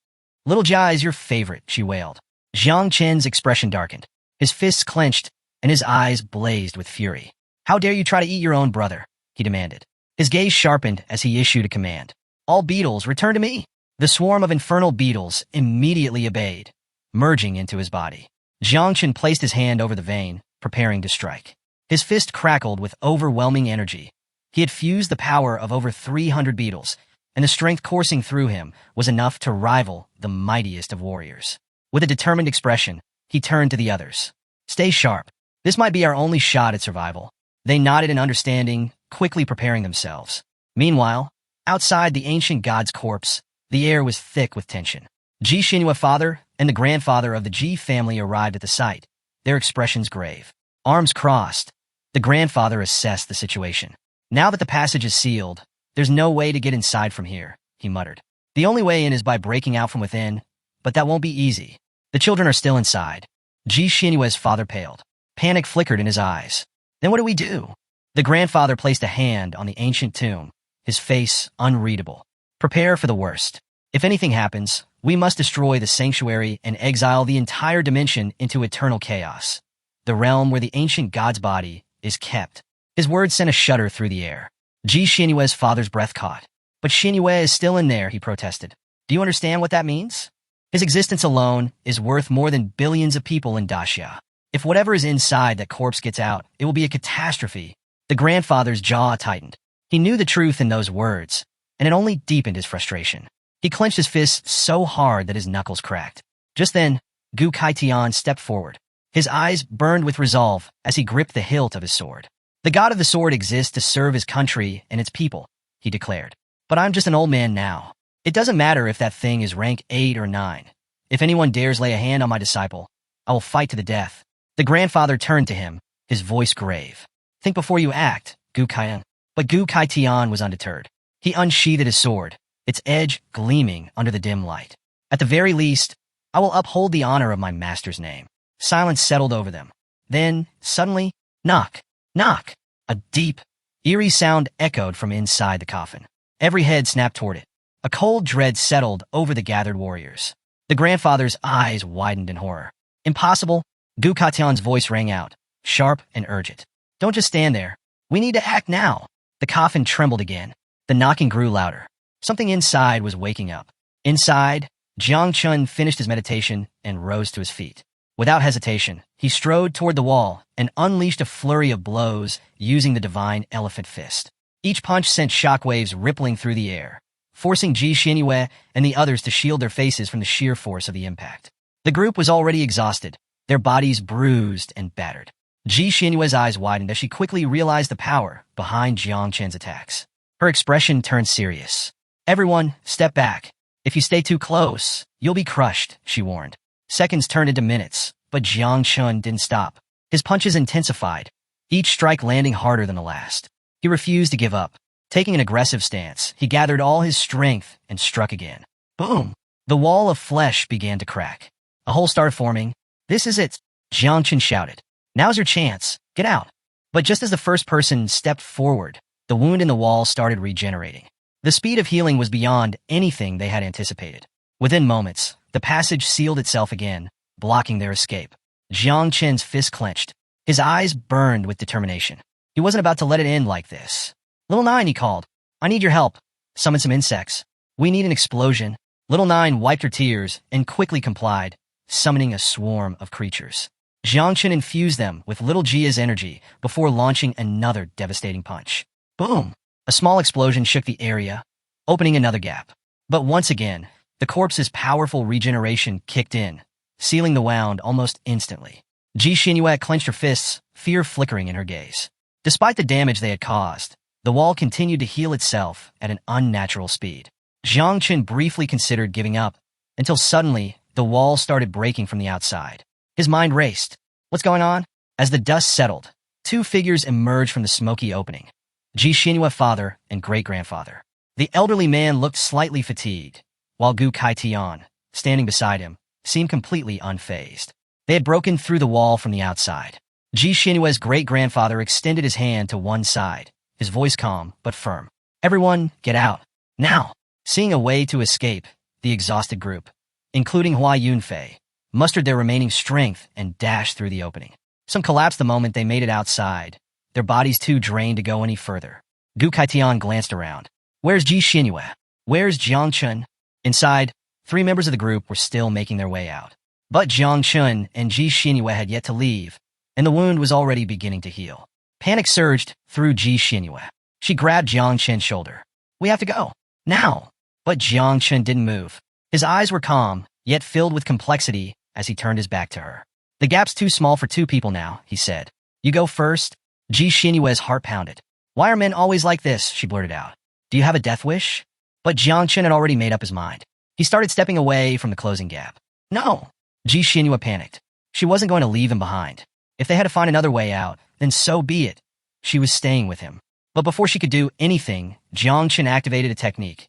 Little Jia is your favorite, she wailed. Jiang Chen's expression darkened. His fists clenched, and his eyes blazed with fury. How dare you try to eat your own brother? He demanded. His gaze sharpened as he issued a command. All beetles, return to me. The swarm of infernal beetles immediately obeyed, merging into his body. Jiang Chen placed his hand over the vein, preparing to strike. His fist crackled with overwhelming energy. He had fused the power of over 300 beetles, and the strength coursing through him was enough to rival the mightiest of warriors. With a determined expression, he turned to the others. Stay sharp. This might be our only shot at survival. They nodded in understanding, quickly preparing themselves. Meanwhile, outside the ancient god's corpse, the air was thick with tension. Ji Xianyue father and the grandfather of the Ji family arrived at the site, their expressions grave. Arms crossed, the grandfather assessed the situation. Now that the passage is sealed, there's no way to get inside from here, he muttered. The only way in is by breaking out from within, but that won't be easy. The children are still inside. Ji Xianyue's father paled. Panic flickered in his eyes. Then what do we do? The grandfather placed a hand on the ancient tomb, his face unreadable. Prepare for the worst. If anything happens, we must destroy the sanctuary and exile the entire dimension into eternal chaos, the realm where the ancient god's body is kept. His words sent a shudder through the air. Ji Xianyue's father's breath caught. But Xianyue is still in there, he protested. Do you understand what that means? His existence alone is worth more than billions of people in Daxia. If whatever is inside that corpse gets out, it will be a catastrophe. The grandfather's jaw tightened. He knew the truth in those words, and it only deepened his frustration. He clenched his fists so hard that his knuckles cracked. Just then, Gu Kaitian stepped forward. His eyes burned with resolve as he gripped the hilt of his sword. The god of the sword exists to serve his country and its people, he declared. But I'm just an old man now. It doesn't matter if that thing is rank 8 or 9. If anyone dares lay a hand on my disciple, I will fight to the death. The grandfather turned to him, his voice grave. Think before you act, Gu Kaiyan. But Gu Kaitian was undeterred. He unsheathed his sword, its edge gleaming under the dim light. At the very least, I will uphold the honor of my master's name. Silence settled over them. Then, suddenly, knock, knock. A deep, eerie sound echoed from inside the coffin. Every head snapped toward it. A cold dread settled over the gathered warriors. The grandfather's eyes widened in horror. Impossible, Gu Katian's voice rang out, sharp and urgent. Don't just stand there. We need to act now. The coffin trembled again. The knocking grew louder. Something inside was waking up. Inside, Jiang Chun finished his meditation and rose to his feet. Without hesitation, he strode toward the wall and unleashed a flurry of blows using the divine elephant fist. Each punch sent shockwaves rippling through the air, forcing Ji Xianyue and the others to shield their faces from the sheer force of the impact. The group was already exhausted, their bodies bruised and battered. Ji Xianyue's eyes widened as she quickly realized the power behind Jiang Chen's attacks. Her expression turned serious. Everyone, step back. If you stay too close, you'll be crushed, she warned. Seconds turned into minutes, but Jiang Chun didn't stop. His punches intensified, each strike landing harder than the last. He refused to give up. Taking an aggressive stance, he gathered all his strength and struck again. Boom! The wall of flesh began to crack. A hole started forming. This is it, Jiang Chun shouted. Now's your chance. Get out. But just as the first person stepped forward, the wound in the wall started regenerating. The speed of healing was beyond anything they had anticipated. Within moments, the passage sealed itself again, blocking their escape. Jiang Chen's fist clenched. His eyes burned with determination. He wasn't about to let it end like this. Little Nine, he called. I need your help. Summon some insects. We need an explosion. Little Nine wiped her tears and quickly complied, summoning a swarm of creatures. Jiang Chen infused them with Little Jia's energy before launching another devastating punch. Boom! A small explosion shook the area, opening another gap. But once again, the corpse's powerful regeneration kicked in, sealing the wound almost instantly. Ji Xianyue clenched her fists, fear flickering in her gaze. Despite the damage they had caused, the wall continued to heal itself at an unnatural speed. Jiang Chen briefly considered giving up, until suddenly the wall started breaking from the outside. His mind raced. What's going on? As the dust settled, two figures emerged from the smoky opening. Ji Xianyue father and great-grandfather. The elderly man looked slightly fatigued, while Gu Kaitian, standing beside him, seemed completely unfazed. They had broken through the wall from the outside. Ji Xianyue's great-grandfather extended his hand to one side, his voice calm but firm. Everyone, get out. Now! Seeing a way to escape, the exhausted group, including Hua Yunfei, mustered their remaining strength and dashed through the opening. Some collapsed the moment they made it outside, their bodies too drained to go any further. Gu Kaitian glanced around. Where's Ji Xianyue? Where's Jiang Chun? Inside, three members of the group were still making their way out. But Jiang Chun and Ji Xianyue had yet to leave, and the wound was already beginning to heal. Panic surged through Ji Xianyue. She grabbed Jiang Chen's shoulder. We have to go. Now! But Jiang Chen didn't move. His eyes were calm, yet filled with complexity as he turned his back to her. The gap's too small for two people now, he said. You go first? Ji Xianyue's heart pounded. Why are men always like this? She blurted out. Do you have a death wish? But Jiang Chen had already made up his mind. He started stepping away from the closing gap. No! Ji Xianyue panicked. She wasn't going to leave him behind. If they had to find another way out, then so be it. She was staying with him. But before she could do anything, Jiang Chen activated a technique.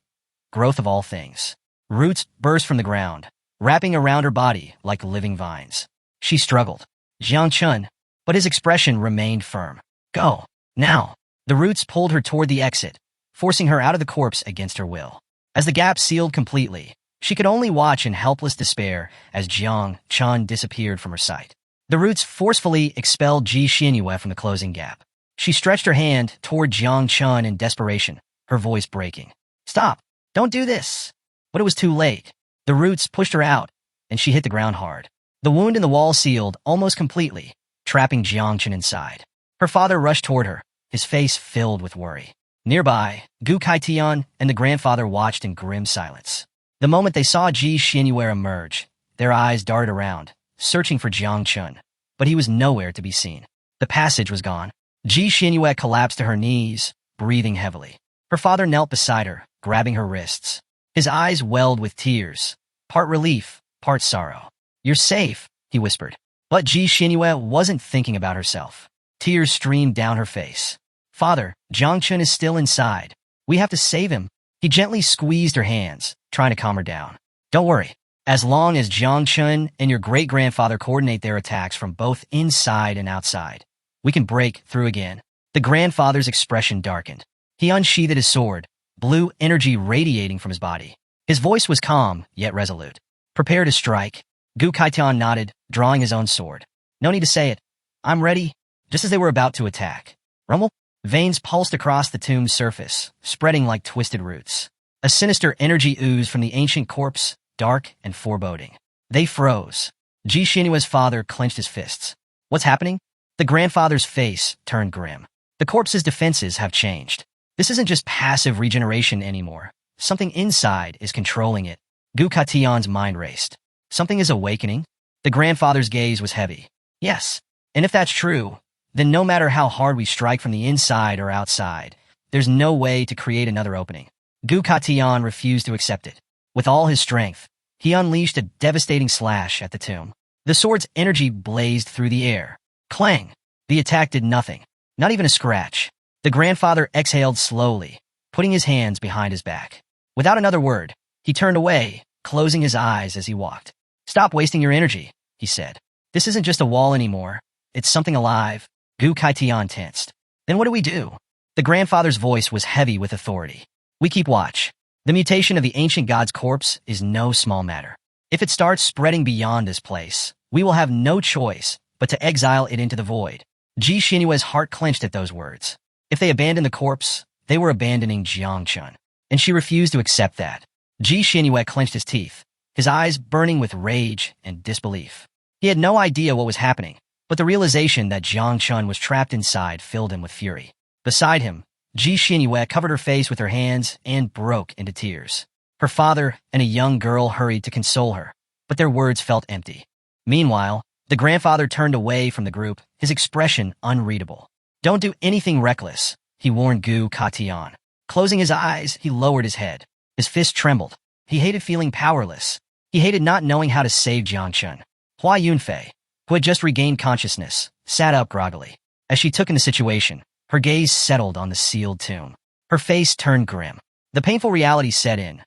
Growth of all things. Roots burst from the ground, wrapping around her body like living vines. She struggled. Jiang Chun, but his expression remained firm. Go. Now. The roots pulled her toward the exit, forcing her out of the corpse against her will. As the gap sealed completely, she could only watch in helpless despair as Jiang Chun disappeared from her sight. The roots forcefully expelled Ji Xianyue from the closing gap. She stretched her hand toward Jiang Chun in desperation, her voice breaking. Stop! Don't do this! But it was too late. The roots pushed her out, and she hit the ground hard. The wound in the wall sealed almost completely, trapping Jiang Chun inside. Her father rushed toward her, his face filled with worry. Nearby, Gu Kaitian and the grandfather watched in grim silence. The moment they saw Ji Xianyue emerge, their eyes darted around, searching for Jiang Chun, but he was nowhere to be seen. The passage was gone. Ji Xianyue collapsed to her knees, breathing heavily. Her father knelt beside her, grabbing her wrists. His eyes welled with tears, part relief, part sorrow. You're safe, he whispered. But Ji Xianyue wasn't thinking about herself. Tears streamed down her face. Father, Jiang Chun is still inside. We have to save him. He gently squeezed her hands, trying to calm her down. Don't worry. As long as Jiang Chun and your great-grandfather coordinate their attacks from both inside and outside, we can break through again. The grandfather's expression darkened. He unsheathed his sword, blue energy radiating from his body. His voice was calm, yet resolute. Prepare to strike. Gu Kaitian nodded, drawing his own sword. No need to say it. I'm ready. Just as they were about to attack. Rumble? Veins pulsed across the tomb's surface, spreading like twisted roots. A sinister energy oozed from the ancient corpse, dark and foreboding. They froze. Ji Xinyue's father clenched his fists. What's happening? The grandfather's face turned grim. The corpse's defenses have changed. This isn't just passive regeneration anymore. Something inside is controlling it. Gu Katian's mind raced. Something is awakening? The grandfather's gaze was heavy. Yes. And if that's true, then no matter how hard we strike from the inside or outside, there's no way to create another opening. Gu Katian refused to accept it. With all his strength, he unleashed a devastating slash at the tomb. The sword's energy blazed through the air. Clang! The attack did nothing. Not even a scratch. The grandfather exhaled slowly, putting his hands behind his back. Without another word, he turned away, closing his eyes as he walked. Stop wasting your energy, he said. This isn't just a wall anymore. It's something alive. Gu Kaitian tensed. Then what do we do? The grandfather's voice was heavy with authority. We keep watch. The mutation of the ancient god's corpse is no small matter. If it starts spreading beyond this place, we will have no choice but to exile it into the void. Ji Xinyue's heart clenched at those words. If they abandoned the corpse, they were abandoning Jiang Chun, and she refused to accept that. Ji Xinyue clenched his teeth, his eyes burning with rage and disbelief. He had no idea what was happening, but the realization that Jiang Chun was trapped inside filled him with fury. Beside him, Ji Xinyue covered her face with her hands and broke into tears. Her father and a young girl hurried to console her, but their words felt empty. Meanwhile, the grandfather turned away from the group, his expression unreadable. Don't do anything reckless, he warned Gu Katian. Closing his eyes, he lowered his head. His fist trembled. He hated feeling powerless. He hated not knowing how to save Jiang Chun. Hua Yunfei, who had just regained consciousness, sat up groggily. As she took in the situation, her gaze settled on the sealed tomb. Her face turned grim. The painful reality set in.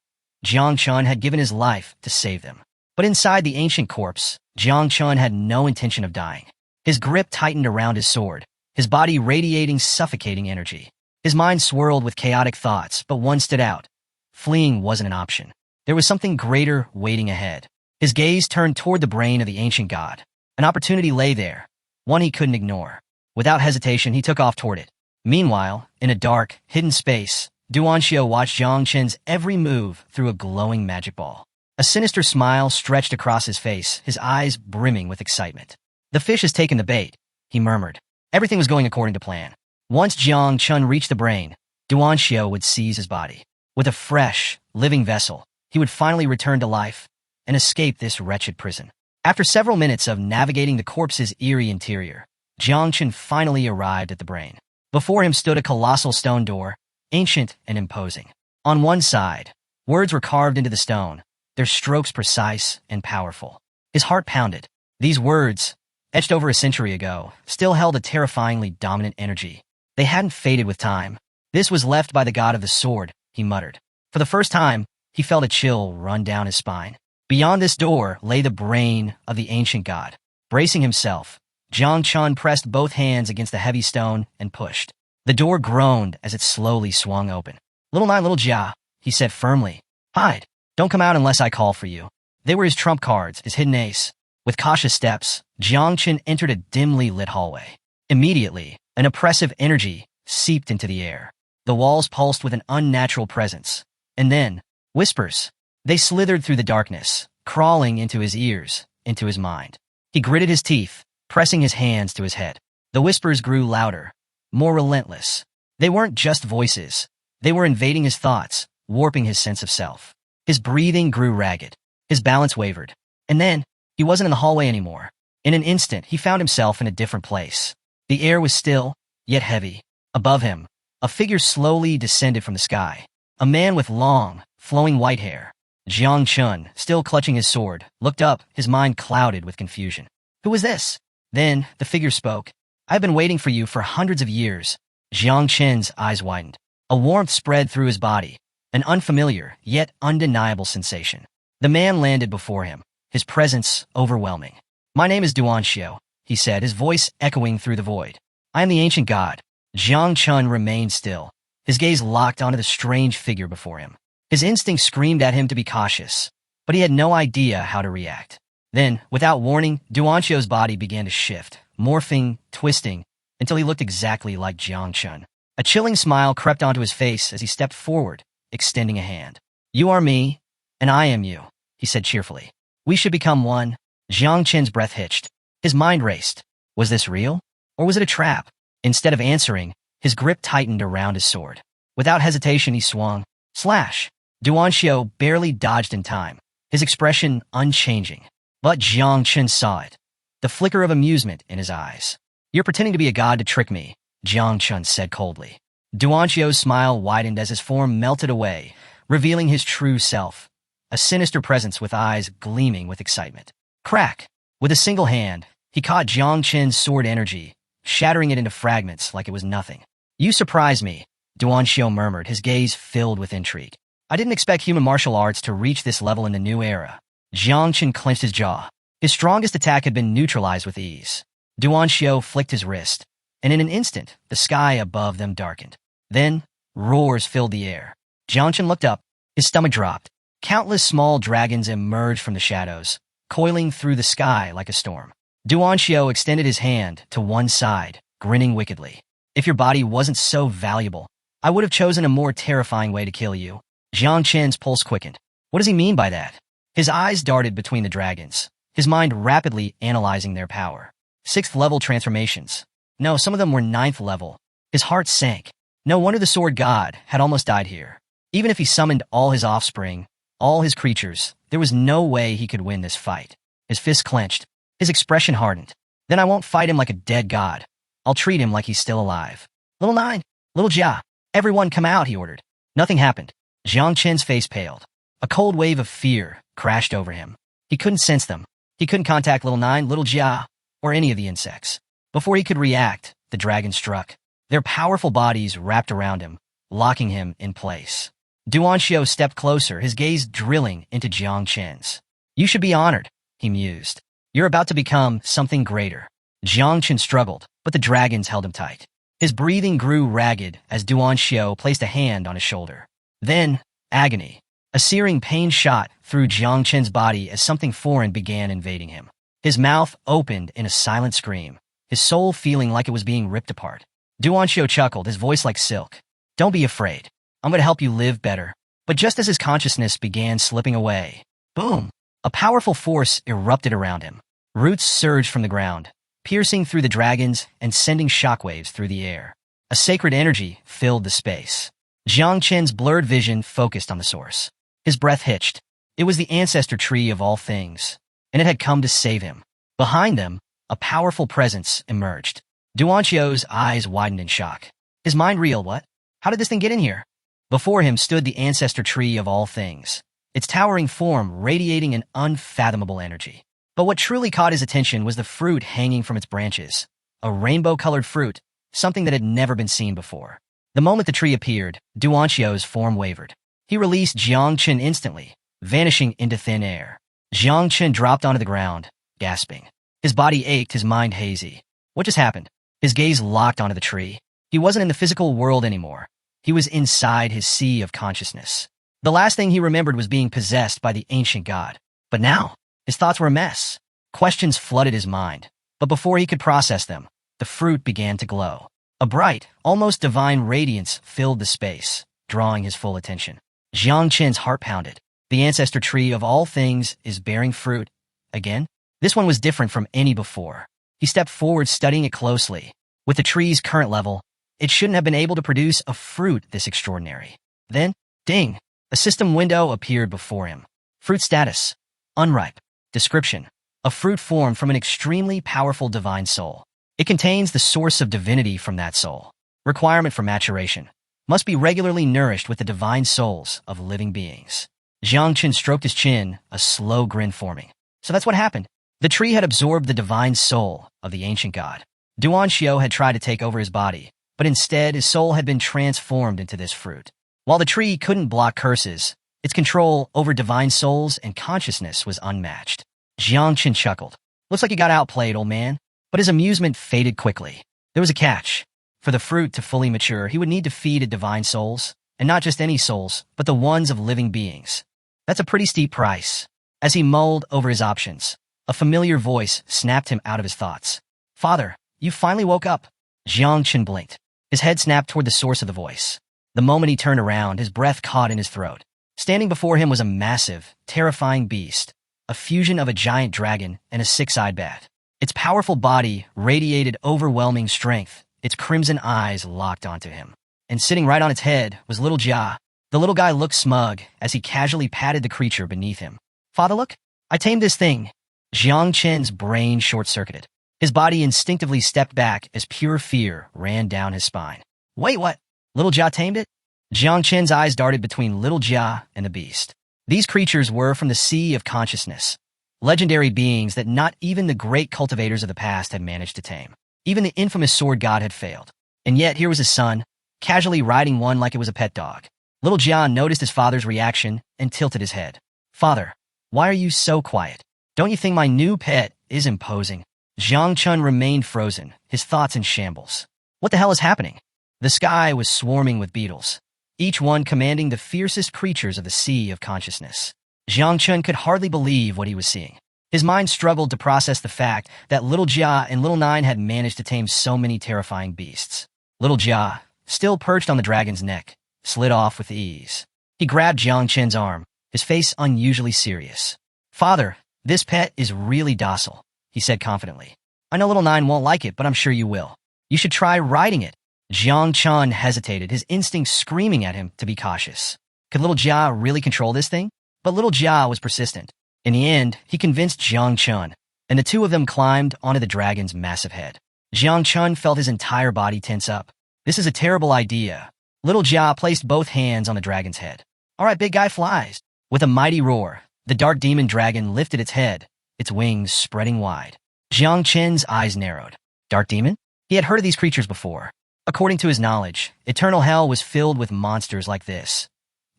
Jiang Chun had given his life to save them. But inside the ancient corpse, Jiang Chun had no intention of dying. His grip tightened around his sword, his body radiating suffocating energy. His mind swirled with chaotic thoughts, but one stood out. Fleeing wasn't an option. There was something greater waiting ahead. His gaze turned toward the brain of the ancient god. An opportunity lay there, one he couldn't ignore. Without hesitation, he took off toward it. Meanwhile, in a dark, hidden space, Duanxiu watched Jiang Chun's every move through a glowing magic ball. A sinister smile stretched across his face, his eyes brimming with excitement. The fish has taken the bait, he murmured. Everything was going according to plan. Once Jiang Chun reached the brain, Duanxiu would seize his body. With a fresh, living vessel, he would finally return to life and escape this wretched prison. After several minutes of navigating the corpse's eerie interior, Jiang Chun finally arrived at the brain. Before him stood a colossal stone door, ancient and imposing. On one side, words were carved into the stone, their strokes precise and powerful. His heart pounded. These words, etched over a century ago, still held a terrifyingly dominant energy. They hadn't faded with time. This was left by the god of the sword, he muttered. For the first time, he felt a chill run down his spine. Beyond this door lay the brain of the ancient god. Bracing himself, Jiang Chun pressed both hands against the heavy stone and pushed. The door groaned as it slowly swung open. Little Nine, Little Jia, he said firmly. Hide. Don't come out unless I call for you. They were his trump cards, his hidden ace. With cautious steps, Jiang Chun entered a dimly lit hallway. Immediately, an oppressive energy seeped into the air. The walls pulsed with an unnatural presence. And then, whispers. They slithered through the darkness, crawling into his ears, into his mind. He gritted his teeth, pressing his hands to his head. The whispers grew louder, more relentless. They weren't just voices. They were invading his thoughts, warping his sense of self. His breathing grew ragged. His balance wavered. And then, he wasn't in the hallway anymore. In an instant, he found himself in a different place. The air was still, yet heavy. Above him, a figure slowly descended from the sky. A man with long, flowing white hair. Jiang Chun, still clutching his sword, looked up, his mind clouded with confusion. Who was this? Then, the figure spoke. I've been waiting for you for hundreds of years. Jiang Chun's eyes widened. A warmth spread through his body. An unfamiliar, yet undeniable sensation. The man landed before him, his presence overwhelming. "My name is Duan Xiao," he said, his voice echoing through the void. "I am the ancient god." Jiang Chun remained still, his gaze locked onto the strange figure before him. His instinct screamed at him to be cautious, but he had no idea how to react. Then, without warning, Duan Xiao's body began to shift, morphing, twisting, until he looked exactly like Jiang Chun. A chilling smile crept onto his face as he stepped forward, extending a hand. "You are me, and I am you," he said cheerfully. "We should become one." Jiang Chen's breath hitched. His mind raced. Was this real? Or was it a trap? Instead of answering, his grip tightened around his sword. Without hesitation, he swung. Slash! Duan Xiao barely dodged in time, his expression unchanging. But Jiang Chen saw it, the flicker of amusement in his eyes. "You're pretending to be a god to trick me," Jiang Chen said coldly. Duan Xiao's smile widened as his form melted away, revealing his true self, a sinister presence with eyes gleaming with excitement. Crack! With a single hand, he caught Jiang Chen's sword energy, shattering it into fragments like it was nothing. "You surprise me," Duan Xiao murmured, his gaze filled with intrigue. "I didn't expect human martial arts to reach this level in the new era." Jiang Chen clenched his jaw. His strongest attack had been neutralized with ease. Duan Xiao flicked his wrist, and in an instant, the sky above them darkened. Then, roars filled the air. Jiang Chen looked up, his stomach dropped. Countless small dragons emerged from the shadows, coiling through the sky like a storm. Duan Xiao extended his hand to one side, grinning wickedly. "If your body wasn't so valuable, I would have chosen a more terrifying way to kill you." Jiang Chen's pulse quickened. What does he mean by that? His eyes darted between the dragons, his mind rapidly analyzing their power. 6th level transformations. No, some of them were 9th level. His heart sank. No wonder the sword god had almost died here. Even if he summoned all his offspring, all his creatures, there was no way he could win this fight. His fists clenched. His expression hardened. "Then I won't fight him like a dead god. I'll treat him like he's still alive." "Little Nine, Little Jia, everyone come out," he ordered. Nothing happened. Jiang Chen's face paled. A cold wave of fear crashed over him. He couldn't sense them. He couldn't contact Little Nine, Little Jia, or any of the insects. Before he could react, the dragon struck. Their powerful bodies wrapped around him, locking him in place. Duan Xiao stepped closer, his gaze drilling into Jiang Chen's. "You should be honored," he mused. "You're about to become something greater." Jiang Chen struggled, but the dragons held him tight. His breathing grew ragged as Duan Xiao placed a hand on his shoulder. Then, agony. A searing pain shot through Jiang Chen's body as something foreign began invading him. His mouth opened in a silent scream, his soul feeling like it was being ripped apart. Duan Xiao chuckled, his voice like silk. "Don't be afraid. I'm going to help you live better." But just as his consciousness began slipping away, boom! A powerful force erupted around him. Roots surged from the ground, piercing through the dragons and sending shockwaves through the air. A sacred energy filled the space. Jiang Chen's blurred vision focused on the source. His breath hitched. It was the ancestor tree of all things, and it had come to save him. Behind them, a powerful presence emerged. Duan Xiao's eyes widened in shock. His mind reeled. What? How did this thing get in here? Before him stood the ancestor tree of all things, its towering form radiating an unfathomable energy. But what truly caught his attention was the fruit hanging from its branches. A rainbow-colored fruit, something that had never been seen before. The moment the tree appeared, Duan Xiao's form wavered. He released Jiang Chen instantly, vanishing into thin air. Jiang Chen dropped onto the ground, gasping. His body ached, his mind hazy. What just happened? His gaze locked onto the tree. He wasn't in the physical world anymore. He was inside his sea of consciousness. The last thing he remembered was being possessed by the ancient god. But now, his thoughts were a mess. Questions flooded his mind. But before he could process them, the fruit began to glow. A bright, almost divine radiance filled the space, drawing his full attention. Jiang Chen's heart pounded. The ancestor tree of all things is bearing fruit. Again? This one was different from any before. He stepped forward, studying it closely. With the tree's current level, it shouldn't have been able to produce a fruit this extraordinary. Then, ding! A system window appeared before him. Fruit status: unripe. Description: a fruit formed from an extremely powerful divine soul. It contains the source of divinity from that soul. Requirement for maturation: must be regularly nourished with the divine souls of living beings. Jiang Chen stroked his chin, a slow grin forming. So that's what happened. The tree had absorbed the divine soul of the ancient god. Duan Xiao had tried to take over his body, but instead his soul had been transformed into this fruit. While the tree couldn't block curses, Its control over divine souls and consciousness was unmatched. Jiang Qin chuckled. Looks like you got outplayed, old man. But his amusement faded quickly. There was a catch. For the fruit to fully mature, he would need to feed it divine souls, and not just any souls, but the ones of living beings. That's a pretty steep price. As he mulled over his options, a familiar voice snapped him out of his thoughts. Father, you finally woke up. Jiang Qin blinked. His head snapped toward the source of the voice. The moment he turned around, his breath caught in his throat. Standing before him was a massive, terrifying beast, a fusion of a giant dragon and a six-eyed bat. Its powerful body radiated overwhelming strength, its crimson eyes locked onto him. And sitting right on its head was Little Jia. The little guy looked smug as he casually patted the creature beneath him. Father, look, I tamed this thing. Jiang Qin's brain short-circuited. His body instinctively stepped back as pure fear ran down his spine. Wait, what? Little Jia tamed it? Jiang Qin's eyes darted between Little Jia and the beast. These creatures were from the sea of consciousness, legendary beings that not even the great cultivators of the past had managed to tame. Even the infamous sword god had failed. And yet here was his son, casually riding one like it was a pet dog. Little Jia noticed his father's reaction and tilted his head. Father, why are you so quiet? Don't you think my new pet is imposing? Jiang Qin remained frozen, his thoughts in shambles. What the hell is happening? The sky was swarming with beetles, each one commanding the fiercest creatures of the sea of consciousness. Jiang Qin could hardly believe what he was seeing. His mind struggled to process the fact that Little Jia and Little Nine had managed to tame so many terrifying beasts. Little Jia, still perched on the dragon's neck, slid off with ease. He grabbed Jiang Qin's arm, his face unusually serious. Father, this pet is really docile, he said confidently. I know Little Nine won't like it, but I'm sure you will. You should try riding it. Jiang Qin hesitated, his instincts screaming at him to be cautious. Could Little Jia really control this thing? But Little Jia was persistent. In the end, he convinced Jiang Qin, and the two of them climbed onto the dragon's massive head. Jiang Qin felt his entire body tense up. This is a terrible idea. Little Jia placed both hands on the dragon's head. All right, big guy flies. With a mighty roar, the dark demon dragon lifted its head, its wings spreading wide. Jiang Qin's eyes narrowed. Dark demon? He had heard of these creatures before. According to his knowledge, eternal hell was filled with monsters like this.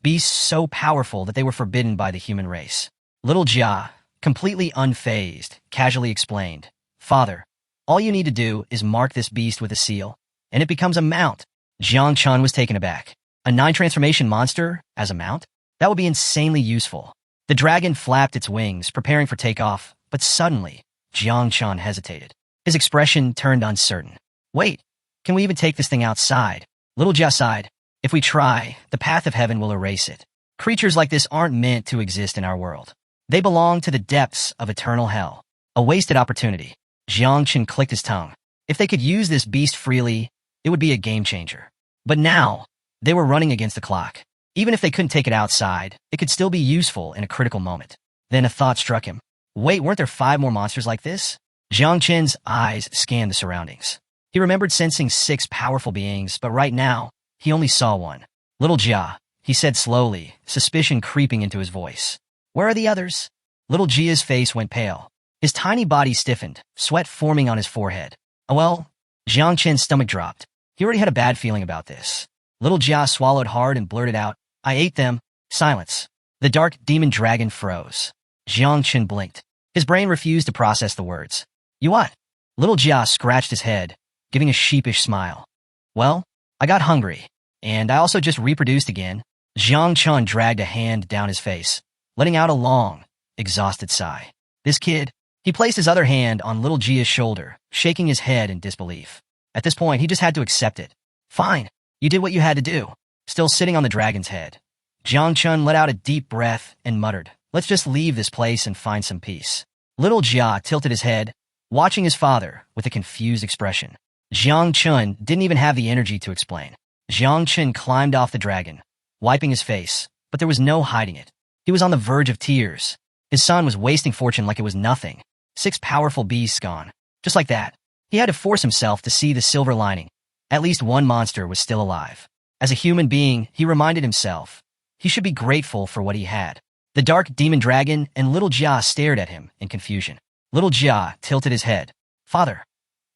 Beasts so powerful that they were forbidden by the human race. Little Jia, completely unfazed, casually explained, Father, all you need to do is mark this beast with a seal, and it becomes a mount. Jiang Qin was taken aback. A 9-transformation monster as a mount? That would be insanely useful. The dragon flapped its wings, preparing for takeoff, but suddenly, Jiang Qin hesitated. His expression turned uncertain. Wait, can we even take this thing outside? Little Jia sighed. If we try, the path of heaven will erase it. Creatures like this aren't meant to exist in our world. They belong to the depths of eternal hell. A wasted opportunity. Jiang Qin clicked his tongue. If they could use this beast freely, it would be a game changer. But now, they were running against the clock. Even if they couldn't take it outside, it could still be useful in a critical moment. Then a thought struck him. Wait, weren't there 5 more monsters like this? Jiang Qin's eyes scanned the surroundings. He remembered sensing 6 powerful beings, but right now, he only saw one. Little Jia, he said slowly, suspicion creeping into his voice. Where are the others? Little Jia's face went pale. His tiny body stiffened, sweat forming on his forehead. Oh well, Jiang Qin's stomach dropped. He already had a bad feeling about this. Little Jia swallowed hard and blurted out, I ate them. Silence. The dark demon dragon froze. Jiang Qin blinked. His brain refused to process the words. You what? Little Jia scratched his head, giving a sheepish smile. Well, I got hungry, and I also just reproduced again. Jiang Qin dragged a hand down his face, letting out a long, exhausted sigh. This kid, he placed his other hand on Little Jia's shoulder, shaking his head in disbelief. At this point, he just had to accept it. Fine, you did what you had to do. Still sitting on the dragon's head. Jiang Qin let out a deep breath and muttered, let's just leave this place and find some peace. Little Jia tilted his head, watching his father with a confused expression. Jiang Qin didn't even have the energy to explain. Jiang Qin climbed off the dragon, wiping his face, but there was no hiding it. He was on the verge of tears. His son was wasting fortune like it was nothing. 6 powerful beasts gone. Just like that. He had to force himself to see the silver lining. At least one monster was still alive. As a human being, he reminded himself, he should be grateful for what he had. The dark demon dragon and Little Jia stared at him in confusion. Little Jia tilted his head. Father,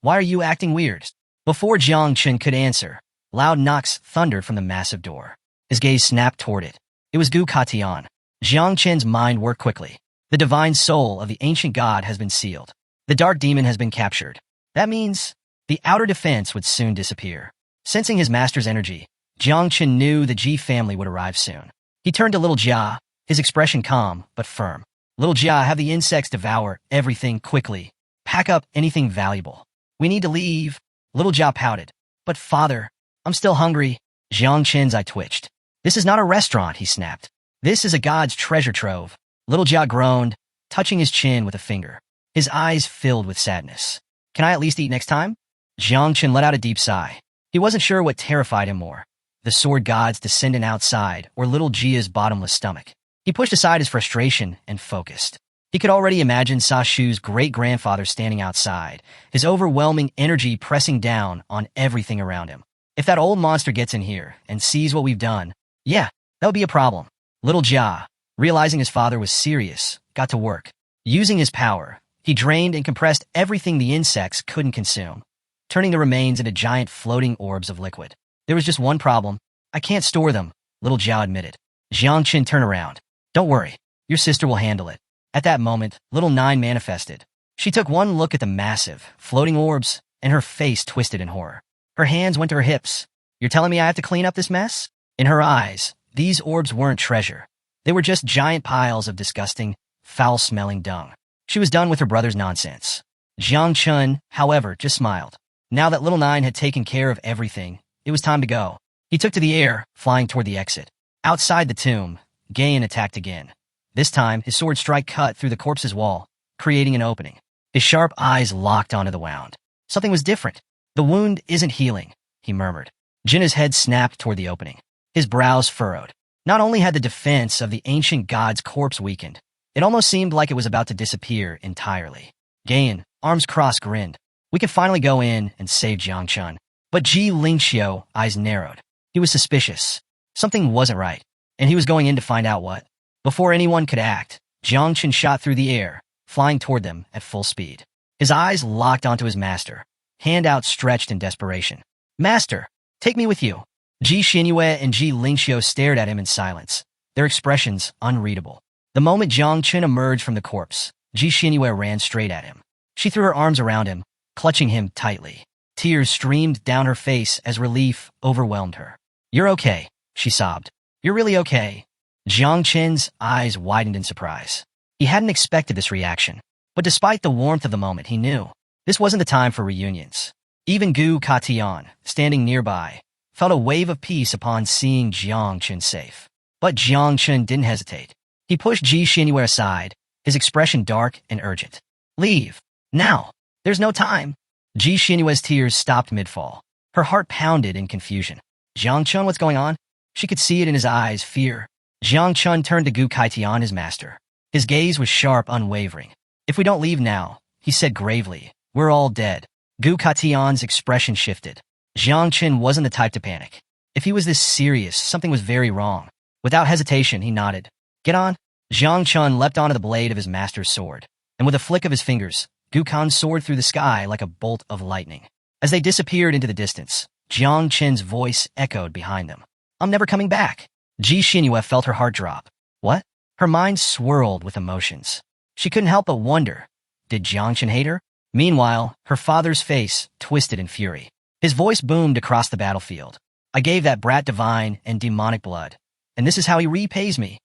why are you acting weird? Before Jiang Qin could answer, loud knocks thundered from the massive door. His gaze snapped toward it. It It was Gu Katian. Jiang Qin's mind worked quickly. The divine soul of the ancient god has been sealed. The dark demon has been captured. That means the outer defense would soon disappear. Sensing his master's energy, Jiang Qin knew the Ji family would arrive soon. He turned to little Jia, his expression calm but firm. Little Jia, have the insects devour everything quickly. Pack up anything valuable. We need to leave. Little Jia pouted. But father, I'm still hungry. Jiang Qin's eye twitched. This is not a restaurant, he snapped. This is a god's treasure trove. Little Jia groaned, touching his chin with a finger. His eyes filled with sadness. Can I at least eat next time? Jiang Qin let out a deep sigh. He wasn't sure what terrified him more, the sword god's descendant outside or little Jia's bottomless stomach. He pushed aside his frustration and focused. He could already imagine Sa Shu's great-grandfather standing outside, his overwhelming energy pressing down on everything around him. If that old monster gets in here and sees what we've done, yeah, that would be a problem. Little Jia, realizing his father was serious, got to work. Using his power, he drained and compressed everything the insects couldn't consume, turning the remains into giant floating orbs of liquid. There was just one problem. I can't store them, little Jiao admitted. Jiang Qin turned around. Don't worry, your sister will handle it. At that moment, little Nine manifested. She took one look at the massive, floating orbs, and her face twisted in horror. Her hands went to her hips. You're telling me I have to clean up this mess? In her eyes, these orbs weren't treasure. They were just giant piles of disgusting, foul-smelling dung. She was done with her brother's nonsense. Jiang Chun, however, just smiled. Now that little Nine had taken care of everything, it was time to go. He took to the air, flying toward the exit. Outside the tomb, Gayan attacked again. This time, his sword strike cut through the corpse's wall, creating an opening. His sharp eyes locked onto the wound. Something was different. The wound isn't healing, he murmured. Jinna's head snapped toward the opening. His brows furrowed. Not only had the defense of the ancient god's corpse weakened, it almost seemed like it was about to disappear entirely. Gayan, arms crossed, grinned. We could finally go in and save Jiang Chun. But Ji Lingxiu, eyes narrowed. He was suspicious. Something wasn't right, and he was going in to find out what. Before anyone could act, Jiang Chun shot through the air, flying toward them at full speed. His eyes locked onto his master, hand outstretched in desperation. Master, take me with you. Ji Xinyue and Ji Lingxiu stared at him in silence, their expressions unreadable. The moment Jiang Chun emerged from the corpse, Ji Xinyue ran straight at him. She threw her arms around him, clutching him tightly. Tears streamed down her face as relief overwhelmed her. You're okay, she sobbed. You're really okay. Jiang Chen's eyes widened in surprise. He hadn't expected this reaction, but despite the warmth of the moment, he knew this wasn't the time for reunions. Even Gu Katian, standing nearby, felt a wave of peace upon seeing Jiang Chen safe. But Jiang Chen didn't hesitate. He pushed Ji Xinyue aside, his expression dark and urgent. Leave. Now. There's no time. Ji Xinyue's tears stopped mid-fall. Her heart pounded in confusion. Jiang Chun, what's going on? She could see it in his eyes, fear. Jiang Chun turned to Gu Kaitian, his master. His gaze was sharp, unwavering. If we don't leave now, he said gravely, we're all dead. Gu Kaitian's expression shifted. Jiang Chen wasn't the type to panic. If he was this serious, something was very wrong. Without hesitation, he nodded. Get on. Jiang Chun leapt onto the blade of his master's sword, and with a flick of his fingers, Gu Kan soared through the sky like a bolt of lightning. As they disappeared into the distance, Jiang Chen's voice echoed behind them. I'm never coming back. Ji Xinyue felt her heart drop. What? Her mind swirled with emotions. She couldn't help but wonder, did Jiang Chen hate her? Meanwhile, her father's face twisted in fury. His voice boomed across the battlefield. I gave that brat divine and demonic blood, and this is how he repays me.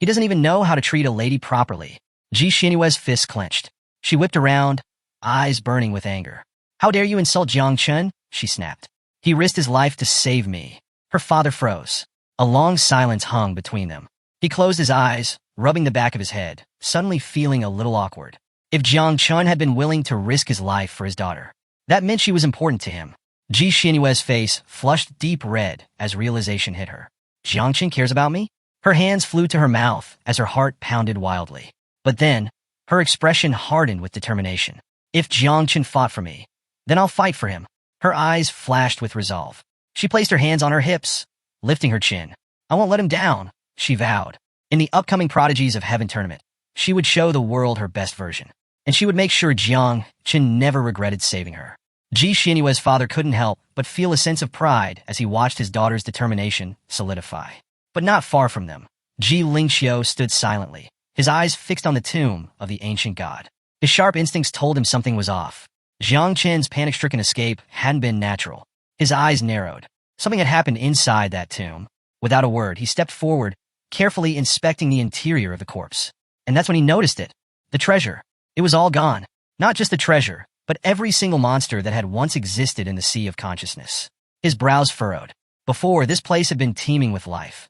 He doesn't even know how to treat a lady properly. Ji Xinyue's fists clenched. She whipped around, eyes burning with anger. How dare you insult Jiang Chen? She snapped. He risked his life to save me. Her father froze. A long silence hung between them. He closed his eyes, rubbing the back of his head, suddenly feeling a little awkward. If Jiang Chen had been willing to risk his life for his daughter, that meant she was important to him. Ji Xinyue's face flushed deep red as realization hit her. Jiang Chen cares about me? Her hands flew to her mouth as her heart pounded wildly. But then, her expression hardened with determination. If Jiang Chen fought for me, then I'll fight for him. Her eyes flashed with resolve. She placed her hands on her hips, lifting her chin. I won't let him down, she vowed. In the upcoming Prodigies of Heaven tournament, she would show the world her best version, and she would make sure Jiang Chen never regretted saving her. Ji Xinyue's father couldn't help but feel a sense of pride as he watched his daughter's determination solidify. But not far from them, Ji Lingxiu stood silently, his eyes fixed on the tomb of the ancient god. His sharp instincts told him something was off. Jiang Qin's panic-stricken escape hadn't been natural. His eyes narrowed. Something had happened inside that tomb. Without a word, he stepped forward, carefully inspecting the interior of the corpse. And that's when he noticed it. The treasure. It was all gone. Not just the treasure, but every single monster that had once existed in the sea of consciousness. His brows furrowed. Before, this place had been teeming with life.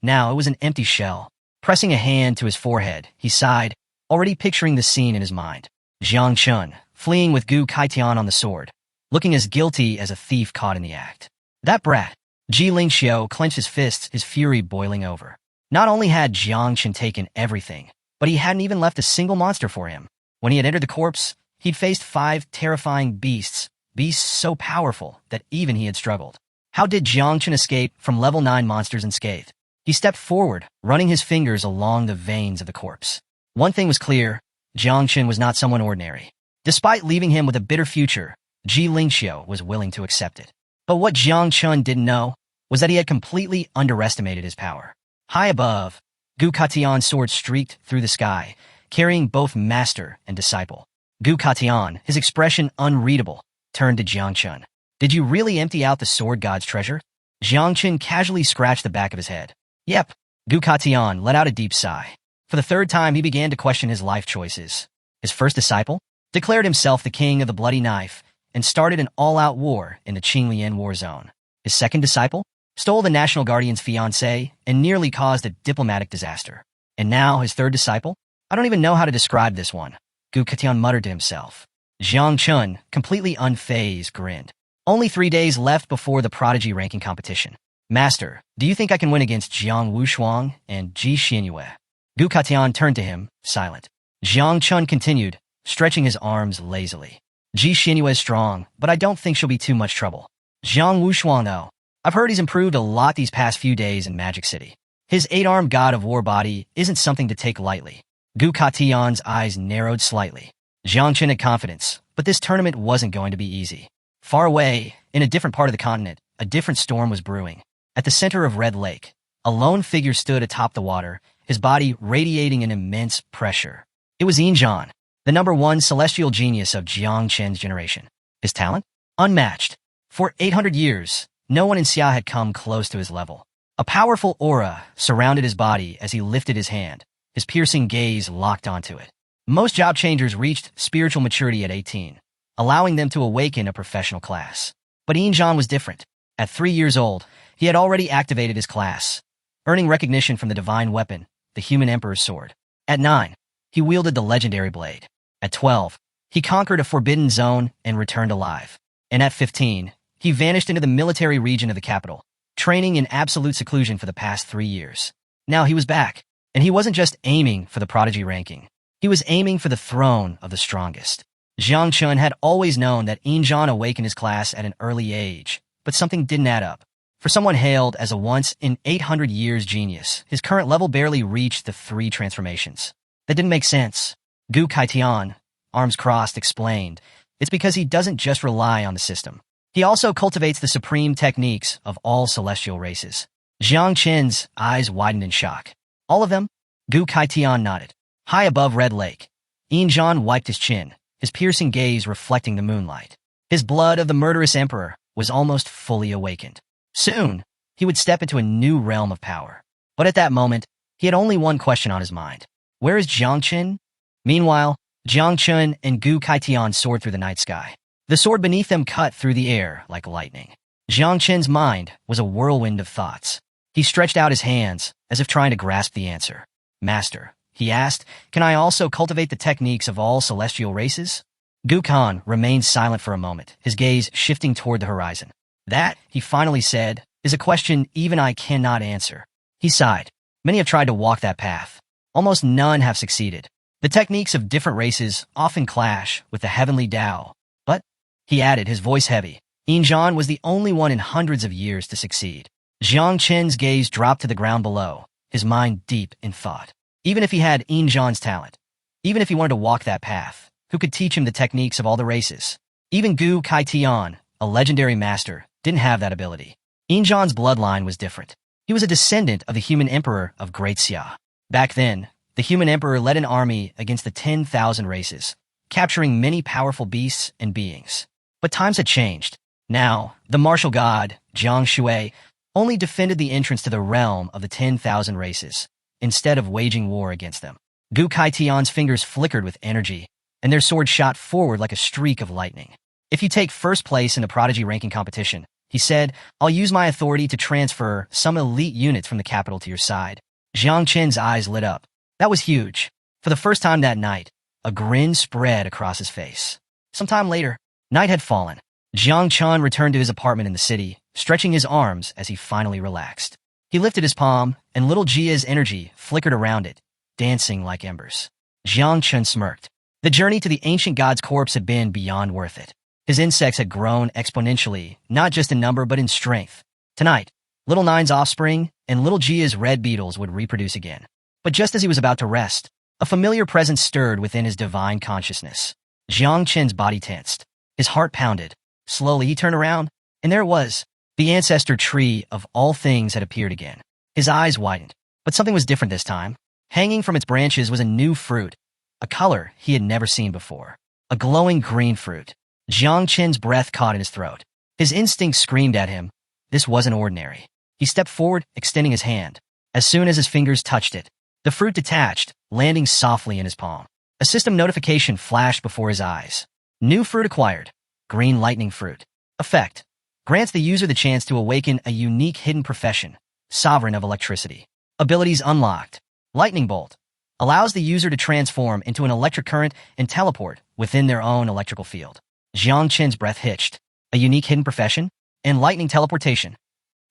Now it was an empty shell. Pressing a hand to his forehead, he sighed, already picturing the scene in his mind. Jiang Chun, fleeing with Gu Kaitian on the sword, looking as guilty as a thief caught in the act. That brat. Ji Lingxiu clenched his fists, his fury boiling over. Not only had Jiang Chun taken everything, but he hadn't even left a single monster for him. When he had entered the corpse, he'd faced 5 terrifying beasts so powerful that even he had struggled. How did Jiang Chun escape from level 9 monsters unscathed? He stepped forward, running his fingers along the veins of the corpse. One thing was clear, Jiang Chun was not someone ordinary. Despite leaving him with a bitter future, Ji Lingxiu was willing to accept it. But what Jiang Chun didn't know was that he had completely underestimated his power. High above, Gu Katian's sword streaked through the sky, carrying both master and disciple. Gu Katian, his expression unreadable, turned to Jiang Chun. Did you really empty out the sword god's treasure? Jiang Chun casually scratched the back of his head. Yep. Gu Katian let out a deep sigh. For the third time, he began to question his life choices. His first disciple declared himself the king of the bloody knife and started an all-out war in the Qinglian war zone. His second disciple stole the National Guardian's fiancée and nearly caused a diplomatic disaster. And now his third disciple? I don't even know how to describe this one. Gu Katian muttered to himself. Jiang Chun, completely unfazed, grinned. Only 3 days left before the prodigy ranking competition. Master, do you think I can win against Jiang Wushuang and Ji Xianyue? Gu Katian turned to him, silent. Jiang Chun continued, stretching his arms lazily. Ji Xianyue is strong, but I don't think she'll be too much trouble. Jiang Wushuang, though. I've heard he's improved a lot these past few days in Magic City. His 8-armed god of war body isn't something to take lightly. Gu Katian's eyes narrowed slightly. Jiang Chun had confidence, but this tournament wasn't going to be easy. Far away, in a different part of the continent, a different storm was brewing. At the center of Red Lake, a lone figure stood atop the water, his body radiating an immense pressure. It was Yinzhan, the #1 celestial genius of Jiang Chen's generation. His talent? Unmatched. For 800 years, no one in Xia had come close to his level. A powerful aura surrounded his body as he lifted his hand, his piercing gaze locked onto it. Most job changers reached spiritual maturity at 18, allowing them to awaken a professional class. But Yinzhan was different. At 3 years old, he had already activated his class, earning recognition from the divine weapon, the human emperor's sword. At 9, he wielded the legendary blade. At 12, he conquered a forbidden zone and returned alive. And at 15, he vanished into the military region of the capital, training in absolute seclusion for the past 3 years. Now he was back, and he wasn't just aiming for the prodigy ranking. He was aiming for the throne of the strongest. Jiang Chun had always known that Yinzhan awakened his class at an early age, but something didn't add up. For someone hailed as a once-in-800-years genius, his current level barely reached the 3 transformations. That didn't make sense. Gu Kaitian, arms crossed, explained, it's because he doesn't just rely on the system. He also cultivates the supreme techniques of all celestial races. Jiang Chen's eyes widened in shock. All of them? Gu Kaitian nodded. High above Red Lake, Yinzhan wiped his chin, his piercing gaze reflecting the moonlight. His blood of the murderous emperor was almost fully awakened. Soon, he would step into a new realm of power. But at that moment, he had only one question on his mind. Where is Jiang Chun? Meanwhile, Jiang Chun and Gu Kaitian soared through the night sky. The sword beneath them cut through the air like lightning. Jiang Chun's mind was a whirlwind of thoughts. He stretched out his hands, as if trying to grasp the answer. Master, he asked, can I also cultivate the techniques of all celestial races? Gu Kan remained silent for a moment, his gaze shifting toward the horizon. That, he finally said, is a question even I cannot answer. He sighed. Many have tried to walk that path. Almost none have succeeded. The techniques of different races often clash with the heavenly Tao. But, he added, his voice heavy, Yinzhan was the only one in hundreds of years to succeed. Jiang Chen's gaze dropped to the ground below, his mind deep in thought. Even if he had Yinzhan's talent, even if he wanted to walk that path, who could teach him the techniques of all the races? Even Gu Kaitian, a legendary master, didn't have that ability. Yinzhan's bloodline was different. He was a descendant of the human emperor of Great Xia. Back then, the human emperor led an army against the 10,000 races, capturing many powerful beasts and beings. But times had changed. Now, the martial god, Jiang Shui, only defended the entrance to the realm of the 10,000 races, instead of waging war against them. Gu Kaitian's fingers flickered with energy, and their sword shot forward like a streak of lightning. If you take first place in the prodigy ranking competition, he said, I'll use my authority to transfer some elite units from the capital to your side. Jiang Chen's eyes lit up. That was huge. For the first time that night, a grin spread across his face. Sometime later, night had fallen. Jiang Chen returned to his apartment in the city, stretching his arms as he finally relaxed. He lifted his palm, and little Jia's energy flickered around it, dancing like embers. Jiang Chen smirked. The journey to the ancient god's corpse had been beyond worth it. His insects had grown exponentially, not just in number but in strength. Tonight, Little Nine's offspring and little Jia's red beetles would reproduce again. But just as he was about to rest, a familiar presence stirred within his divine consciousness. Jiang Chen's body tensed. His heart pounded. Slowly he turned around, and there it was. The ancestor tree of all things had appeared again. His eyes widened, but something was different this time. Hanging from its branches was a new fruit, a color he had never seen before. A glowing green fruit. Jiang Chen's breath caught in his throat. His instinct screamed at him. This wasn't ordinary. He stepped forward, extending his hand. As soon as his fingers touched it, the fruit detached, landing softly in his palm. A system notification flashed before his eyes. New fruit acquired. Green lightning fruit. Effect. Grants the user the chance to awaken a unique hidden profession. Sovereign of electricity. Abilities unlocked. Lightning bolt. Allows the user to transform into an electric current and teleport within their own electrical field. Jiang Chen's breath hitched. A unique hidden profession? And lightning teleportation.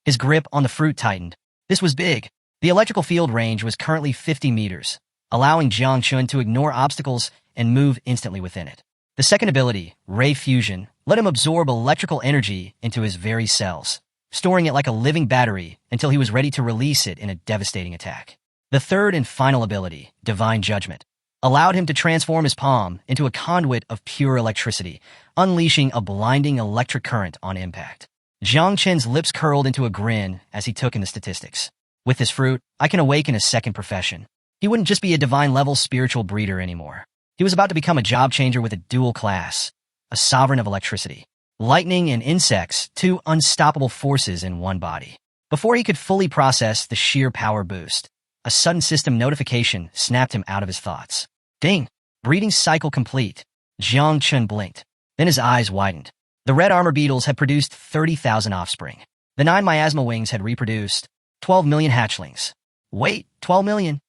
His grip on the fruit tightened. This was big. The electrical field range was currently 50 meters, allowing Jiang Chen to ignore obstacles and move instantly within it. The second ability, Ray Fusion, let him absorb electrical energy into his very cells, storing it like a living battery until he was ready to release it in a devastating attack. The third and final ability, Divine Judgment, allowed him to transform his palm into a conduit of pure electricity, unleashing a blinding electric current on impact. Jiang Chen's lips curled into a grin as he took in the statistics. With this fruit, I can awaken a second profession. He wouldn't just be a divine-level spiritual breeder anymore. He was about to become a job changer with a dual class, a sovereign of electricity. Lightning and insects, two unstoppable forces in one body. Before he could fully process the sheer power boost, a sudden system notification snapped him out of his thoughts. Ding! Breeding cycle complete. Jiang Chen blinked. Then his eyes widened. The red armor beetles had produced 30,000 offspring. The 9 miasma wings had reproduced 12 million hatchlings. Wait, 12 million?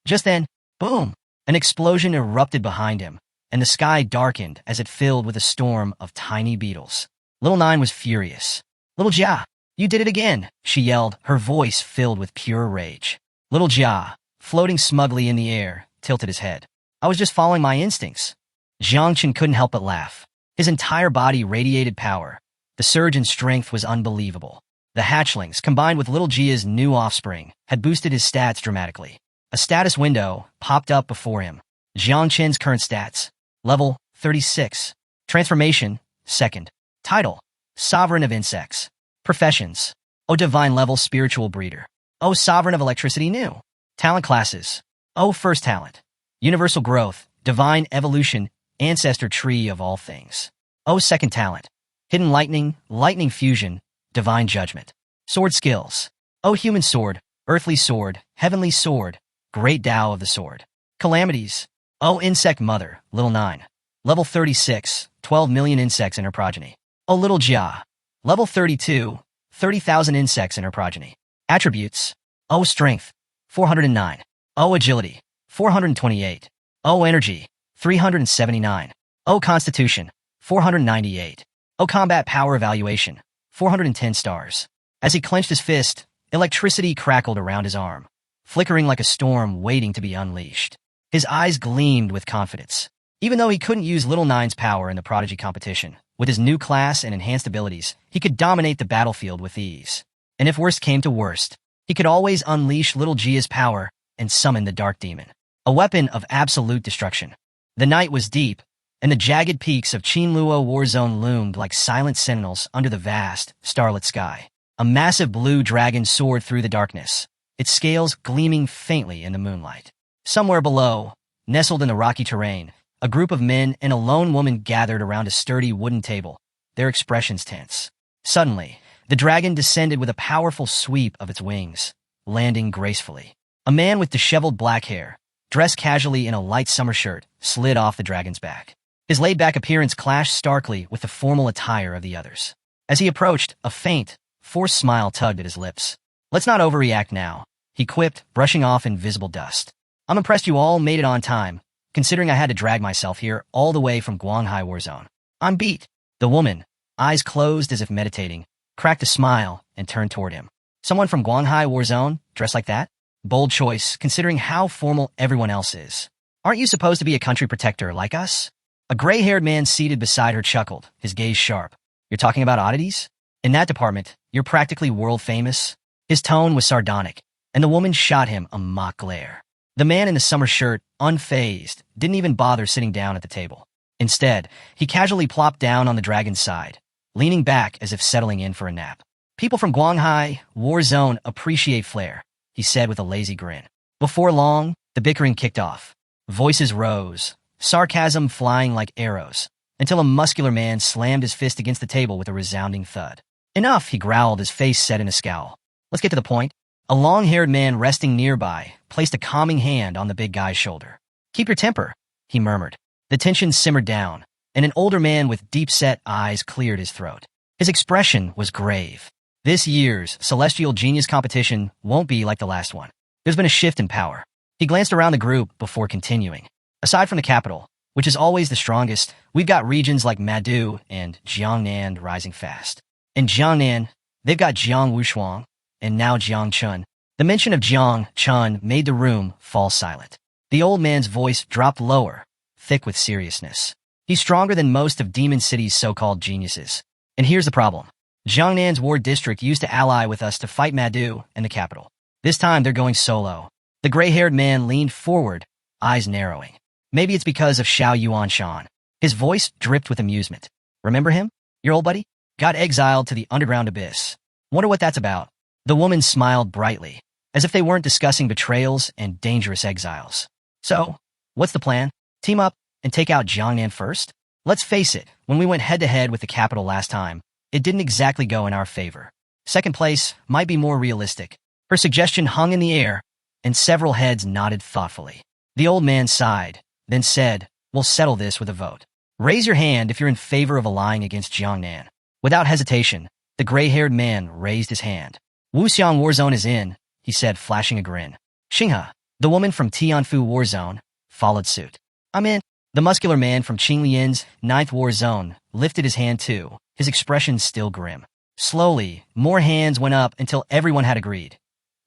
Just then, boom! An explosion erupted behind him, and the sky darkened as it filled with a storm of tiny beetles. Little Nine was furious. Little Jia, you did it again, she yelled, her voice filled with pure rage. Little Jia, floating smugly in the air, tilted his head. I was just following my instincts. Jiang Chen couldn't help but laugh. His entire body radiated power. The surge in strength was unbelievable. The hatchlings, combined with little Jia's new offspring, had boosted his stats dramatically. A status window popped up before him. Jiang Chen's current stats. Level 36. Transformation, second. Title, Sovereign of Insects. Professions. O Divine Level Spiritual Breeder. O Sovereign of Electricity New. Talent classes. O First Talent. Universal Growth, Divine Evolution, Ancestor Tree of All Things. O Second Talent. Hidden Lightning, Lightning Fusion, Divine Judgment. Sword Skills. O Human Sword, Earthly Sword, Heavenly Sword, Great Tao of the Sword. Calamities. O Insect Mother, Little Nine. Level 36, 12 million insects in her progeny. O Little Jia. Level 32, 30,000 insects in her progeny. Attributes. O Strength, 409. O Agility, 428. O Energy, 379. O Constitution, 498. O Combat Power Evaluation, 410 stars. As he clenched his fist, electricity crackled around his arm, flickering like a storm waiting to be unleashed. His eyes gleamed with confidence. Even though he couldn't use Little Nine's power in the Prodigy competition, with his new class and enhanced abilities, he could dominate the battlefield with ease. And if worst came to worst, he could always unleash Little Jia's power and summon the Dark Demon, a weapon of absolute destruction. The night was deep, and the jagged peaks of Qinluo War Zone loomed like silent sentinels under the vast, starlit sky. A massive blue dragon soared through the darkness, its scales gleaming faintly in the moonlight. Somewhere below, nestled in the rocky terrain, a group of men and a lone woman gathered around a sturdy wooden table, their expressions tense. Suddenly, the dragon descended with a powerful sweep of its wings, landing gracefully. A man with disheveled black hair, dressed casually in a light summer shirt, slid off the dragon's back. His laid-back appearance clashed starkly with the formal attire of the others. As he approached, a faint, forced smile tugged at his lips. "Let's not overreact now," he quipped, brushing off invisible dust. "I'm impressed you all made it on time, considering I had to drag myself here all the way from Guanghai War Zone. I'm beat." The woman, eyes closed as if meditating, cracked a smile and turned toward him. "Someone from Guanghai War Zone, dressed like that? Bold choice, considering how formal everyone else is. Aren't you supposed to be a country protector like us?" A gray-haired man seated beside her chuckled, his gaze sharp. "You're talking about oddities? In that department, you're practically world-famous." His tone was sardonic, and the woman shot him a mock glare. The man in the summer shirt, unfazed, didn't even bother sitting down at the table. Instead, he casually plopped down on the dragon's side, leaning back as if settling in for a nap. "People from Guanghai War Zone appreciate flair," he said with a lazy grin. Before long, the bickering kicked off. Voices rose, sarcasm flying like arrows, until a muscular man slammed his fist against the table with a resounding thud. "Enough," he growled, his face set in a scowl. "Let's get to the point." A long-haired man resting nearby placed a calming hand on the big guy's shoulder. "Keep your temper," he murmured. The tension simmered down, and an older man with deep-set eyes cleared his throat. His expression was grave. "This year's Celestial Genius competition won't be like the last one. There's been a shift in power." He glanced around the group before continuing. "Aside from the capital, which is always the strongest, we've got regions like Madu and Jiangnan rising fast. In Jiangnan, they've got Jiang Wushuang, and now Jiang Chun." The mention of Jiang Chun made the room fall silent. The old man's voice dropped lower, thick with seriousness. "He's stronger than most of Demon City's so-called geniuses. And here's the problem. Jiangnan's war district used to ally with us to fight Madu and the capital. This time they're going solo." The gray-haired man leaned forward, eyes narrowing. "Maybe it's because of Xiao Yuanshan." His voice dripped with amusement. "Remember him? Your old buddy? Got exiled to the underground abyss. Wonder what that's about." The woman smiled brightly, as if they weren't discussing betrayals and dangerous exiles. "So, what's the plan? Team up and take out Jiangnan first? Let's face it, when we went head-to-head with the capital last time, it didn't exactly go in our favor. Second place might be more realistic." Her suggestion hung in the air, and several heads nodded thoughtfully. The old man sighed, then said, "We'll settle this with a vote. Raise your hand if you're in favor of allying against Jiangnan." Without hesitation, the gray-haired man raised his hand. "Wuxiang War Zone is in," he said, flashing a grin. Xinghe, the woman from Tianfu War Zone, followed suit. "I'm in." The muscular man from Qinglian's 9th War Zone lifted his hand too, his expression still grim. Slowly, more hands went up until everyone had agreed.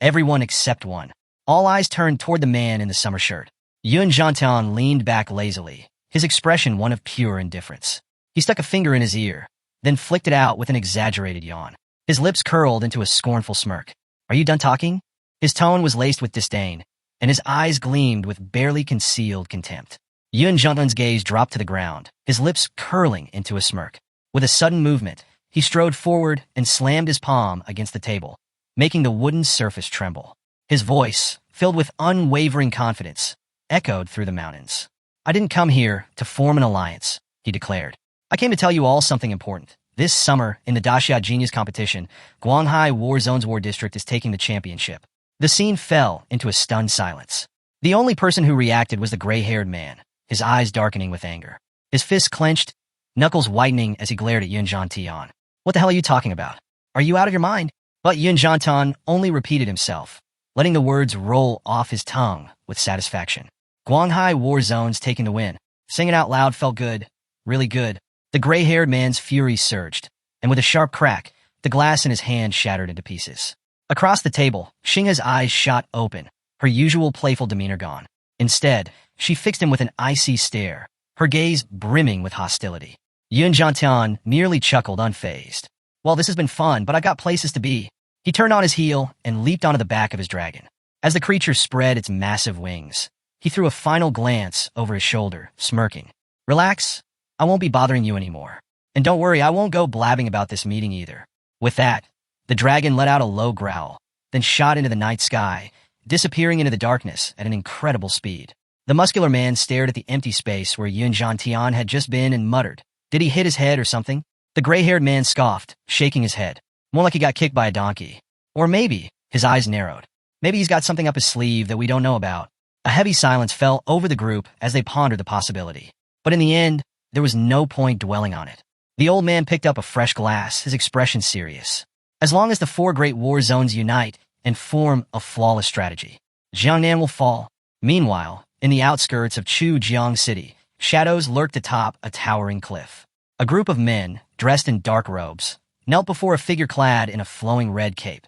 Everyone except one. All eyes turned toward the man in the summer shirt. Yun Zhantian leaned back lazily, his expression one of pure indifference. He stuck a finger in his ear, then flicked it out with an exaggerated yawn. His lips curled into a scornful smirk. "Are you done talking?" His tone was laced with disdain, and his eyes gleamed with barely concealed contempt. Yun Zhantian's gaze dropped to the ground, his lips curling into a smirk. With a sudden movement, he strode forward and slammed his palm against the table, making the wooden surface tremble. His voice, filled with unwavering confidence, echoed through the mountains. "I didn't come here to form an alliance," he declared. "I came to tell you all something important. This summer, in the Daxia Genius competition, Guanghai War Zone's War District is taking the championship." The scene fell into a stunned silence. The only person who reacted was the gray-haired man, his eyes darkening with anger. His fists clenched, knuckles whitening as he glared at Yun Zhantian. "What the hell are you talking about? Are you out of your mind?" But Yun Zhantian only repeated himself, letting the words roll off his tongue with satisfaction. "Guanghai War Zone's taking the win." Singing out loud felt good, really good. The gray-haired man's fury surged, and with a sharp crack, the glass in his hand shattered into pieces. Across the table, Xinghe's eyes shot open, her usual playful demeanor gone. Instead, she fixed him with an icy stare, her gaze brimming with hostility. Yun Zhantian merely chuckled unfazed. "Well, this has been fun, but I got places to be." He turned on his heel and leaped onto the back of his dragon. As the creature spread its massive wings, he threw a final glance over his shoulder, smirking. "Relax, I won't be bothering you anymore. And don't worry, I won't go blabbing about this meeting either." With that, The dragon let out a low growl, then shot into the night sky, disappearing into the darkness at an incredible speed. The muscular man stared at the empty space where Yun Tian had just been and muttered, "Did he hit his head or something?" The gray-haired man scoffed, shaking his head. More like he got kicked by a donkey. Or maybe, his eyes narrowed. Maybe he's got something up his sleeve that we don't know about. A heavy silence fell over the group as they pondered the possibility. But in the end, there was no point dwelling on it. The old man picked up a fresh glass, his expression serious. As long as the 4 great war zones unite and form a flawless strategy, Jiangnan will fall. Meanwhile, in the outskirts of Chujiang City, shadows lurked atop a towering cliff. A group of men, dressed in dark robes, knelt before a figure clad in a flowing red cape,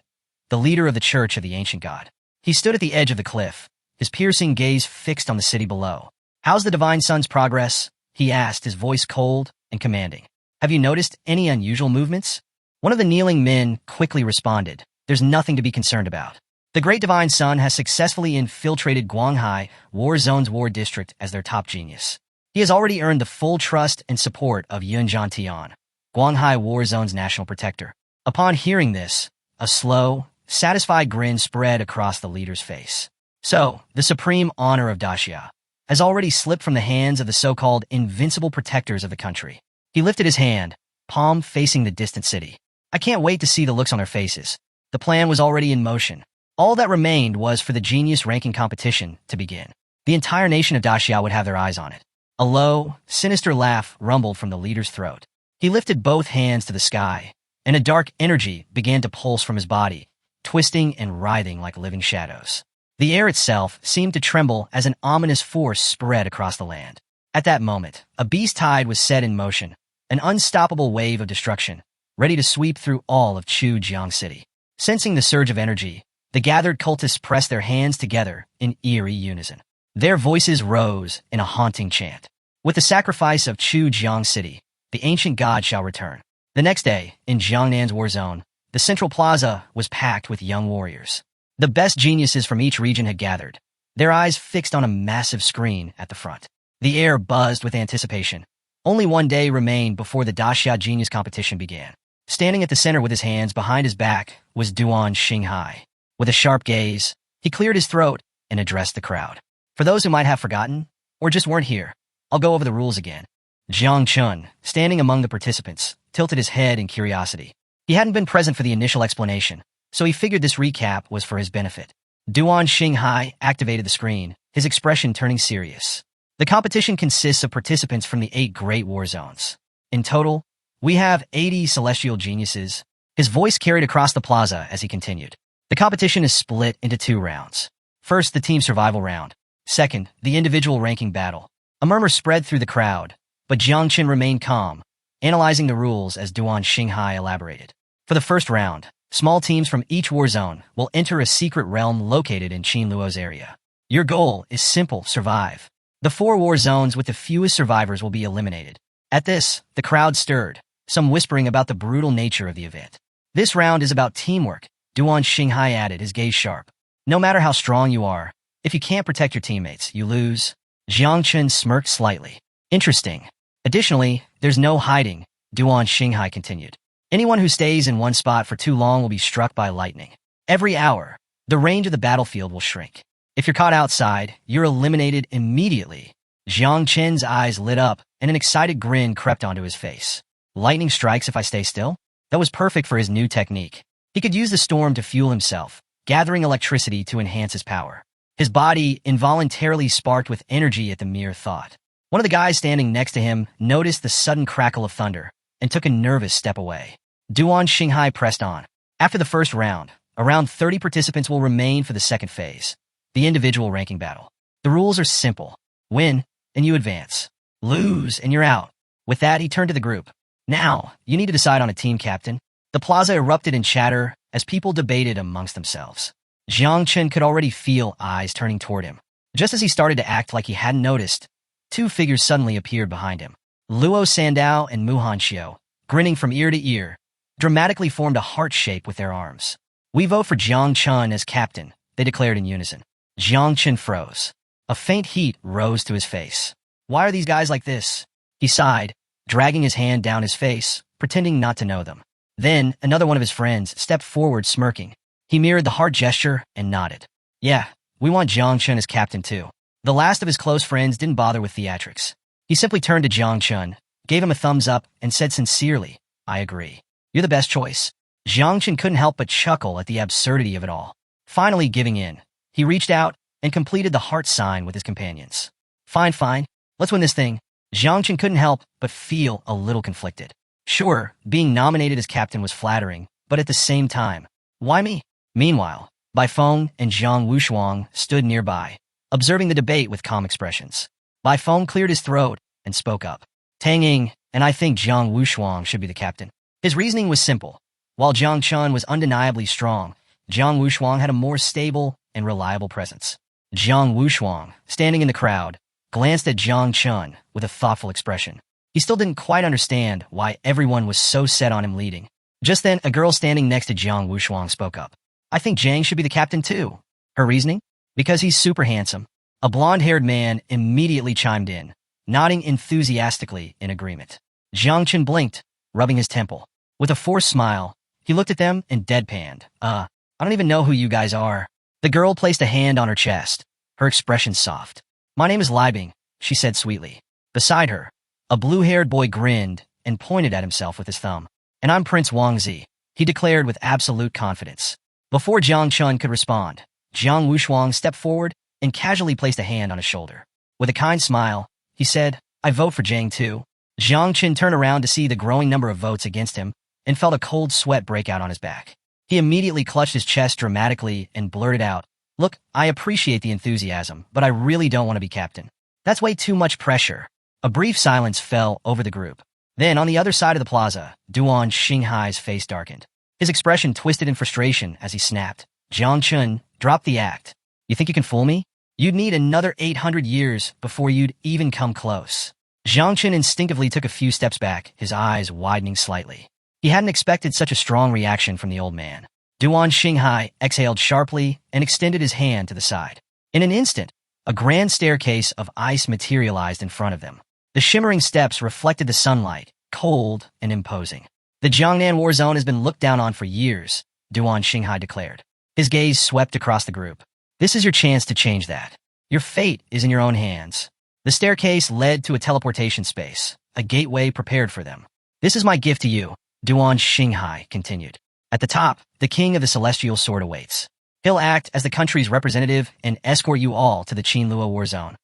the leader of the Church of the Ancient God. He stood at the edge of the cliff, his piercing gaze fixed on the city below. "How's the Divine Sun's progress?" he asked, his voice cold and commanding. "Have you noticed any unusual movements?" One of the kneeling men quickly responded, "There's nothing to be concerned about. The Great Divine Sun has successfully infiltrated Guanghai War Zone's war district as their top genius. He has already earned the full trust and support of Yun Tian, Guanghai War Zone's national protector." Upon hearing this, a slow, satisfied grin spread across the leader's face. So, the supreme honor of Daxia has already slipped from the hands of the so-called invincible protectors of the country. He lifted his hand, palm facing the distant city. "I can't wait to see the looks on their faces." The plan was already in motion. All that remained was for the genius ranking competition to begin. The entire nation of Daxia would have their eyes on it. A low, sinister laugh rumbled from the leader's throat. He lifted both hands to the sky, and a dark energy began to pulse from his body, twisting and writhing like living shadows. The air itself seemed to tremble as an ominous force spread across the land. At that moment, a beast tide was set in motion, an unstoppable wave of destruction, ready to sweep through all of Chujiang City. Sensing the surge of energy, the gathered cultists pressed their hands together in eerie unison. Their voices rose in a haunting chant. "With the sacrifice of Chujiang City, the ancient god shall return." The next day, in Jiangnan's war zone, the central plaza was packed with young warriors. The best geniuses from each region had gathered, their eyes fixed on a massive screen at the front. The air buzzed with anticipation. Only one day remained before the Daxia Genius competition began. Standing at the center with his hands behind his back was Duan Xinghai. With a sharp gaze, he cleared his throat and addressed the crowd. "For those who might have forgotten, or just weren't here, I'll go over the rules again." Jiang Chun, standing among the participants, tilted his head in curiosity. He hadn't been present for the initial explanation, so he figured this recap was for his benefit. Duan Xinghai activated the screen, his expression turning serious. "The competition consists of participants from the 8 great war zones. In total, we have 80 celestial geniuses." His voice carried across the plaza as he continued. "The competition is split into 2 rounds. First, the team survival round. Second, the individual ranking battle." A murmur spread through the crowd, but Jiang Qin remained calm, analyzing the rules as Duan Xinghai elaborated. For the first round, small teams from each war zone will enter a secret realm located in Qinluo's area. Your goal is simple: survive. The 4 war zones with the fewest survivors will be eliminated. At this, the crowd stirred, some whispering about the brutal nature of the event. "This round is about teamwork," Duan Xinghai added, his gaze sharp. "No matter how strong you are, if you can't protect your teammates, you lose." Jiang Chen smirked slightly. "Interesting. Additionally, there's no hiding," Duan Xinghai continued. "Anyone who stays in one spot for too long will be struck by lightning. Every hour, the range of the battlefield will shrink. If you're caught outside, you're eliminated immediately." Jiang Chen's eyes lit up, and an excited grin crept onto his face. Lightning strikes if I stay still? That was perfect for his new technique. He could use the storm to fuel himself, gathering electricity to enhance his power. His body involuntarily sparked with energy at the mere thought. One of the guys standing next to him noticed the sudden crackle of thunder and took a nervous step away. Duan Xinghai pressed on. After the first round, around 30 participants will remain for the second phase, the individual ranking battle. The rules are simple. Win, and you advance. Lose, and you're out. With that, he turned to the group. "Now, you need to decide on a team captain." The plaza erupted in chatter as people debated amongst themselves. Jiang Chen could already feel eyes turning toward him. Just as he started to act like he hadn't noticed, 2 figures suddenly appeared behind him. Luo Sandao and Muhan Xiao, grinning from ear to ear, dramatically formed a heart shape with their arms. "We vote for Jiang Chen as captain," they declared in unison. Jiang Chen froze. A faint heat rose to his face. "Why are these guys like this?" He sighed, dragging his hand down his face, pretending not to know them. Then, another one of his friends stepped forward smirking. He mirrored the heart gesture and nodded. Yeah, we want Jiang Chun as captain too. The last of his close friends didn't bother with theatrics. He simply turned to Jiang Chun, gave him a thumbs up, and said sincerely, I agree. You're the best choice. Jiang Chun couldn't help but chuckle at the absurdity of it all. Finally giving in, he reached out and completed the heart sign with his companions. Fine, let's win this thing. Jiang Chun couldn't help but feel a little conflicted. Sure, being nominated as captain was flattering, but at the same time, why me? Meanwhile, Bai Feng and Zhang Wushuang stood nearby, observing the debate with calm expressions. Bai Feng cleared his throat and spoke up. Tang Ying, and I think Zhang Wushuang should be the captain. His reasoning was simple. While Jiang Chun was undeniably strong, Zhang Wushuang had a more stable and reliable presence. Zhang Wushuang, standing in the crowd, glanced at Jiang Chun with a thoughtful expression. He still didn't quite understand why everyone was so set on him leading. Just then, a girl standing next to Jiang Wushuang spoke up. I think Zhang should be the captain too. Her reasoning? Because he's super handsome. A blonde-haired man immediately chimed in, nodding enthusiastically in agreement. Jiang Chun blinked, rubbing his temple. With a forced smile, he looked at them and deadpanned. I don't even know who you guys are. The girl placed a hand on her chest, her expression soft. My name is Libing, she said sweetly. Beside her, a blue-haired boy grinned and pointed at himself with his thumb. And I'm Prince Wangzi, he declared with absolute confidence. Before Jiang Chun could respond, Jiang Wushuang stepped forward and casually placed a hand on his shoulder. With a kind smile, he said, I vote for Zhang too. Jiang Chun turned around to see the growing number of votes against him and felt a cold sweat break out on his back. He immediately clutched his chest dramatically and blurted out, Look, I appreciate the enthusiasm, but I really don't want to be captain. That's way too much pressure. A brief silence fell over the group. Then, on the other side of the plaza, Duan Xinghai's face darkened. His expression twisted in frustration as he snapped. Jiang Chun, drop the act. You think you can fool me? You'd need another 800 years before you'd even come close. Jiang Chun instinctively took a few steps back, his eyes widening slightly. He hadn't expected such a strong reaction from the old man. Duan Xinghai exhaled sharply and extended his hand to the side. In an instant, a grand staircase of ice materialized in front of them. The shimmering steps reflected the sunlight, cold and imposing. The Jiangnan war zone has been looked down on for years, Duan Xinghai declared. His gaze swept across the group. This is your chance to change that. Your fate is in your own hands. The staircase led to a teleportation space, a gateway prepared for them. This is my gift to you, Duan Xinghai continued. At the top, the king of the celestial sword awaits. He'll act as the country's representative and escort you all to the Qinluo war zone.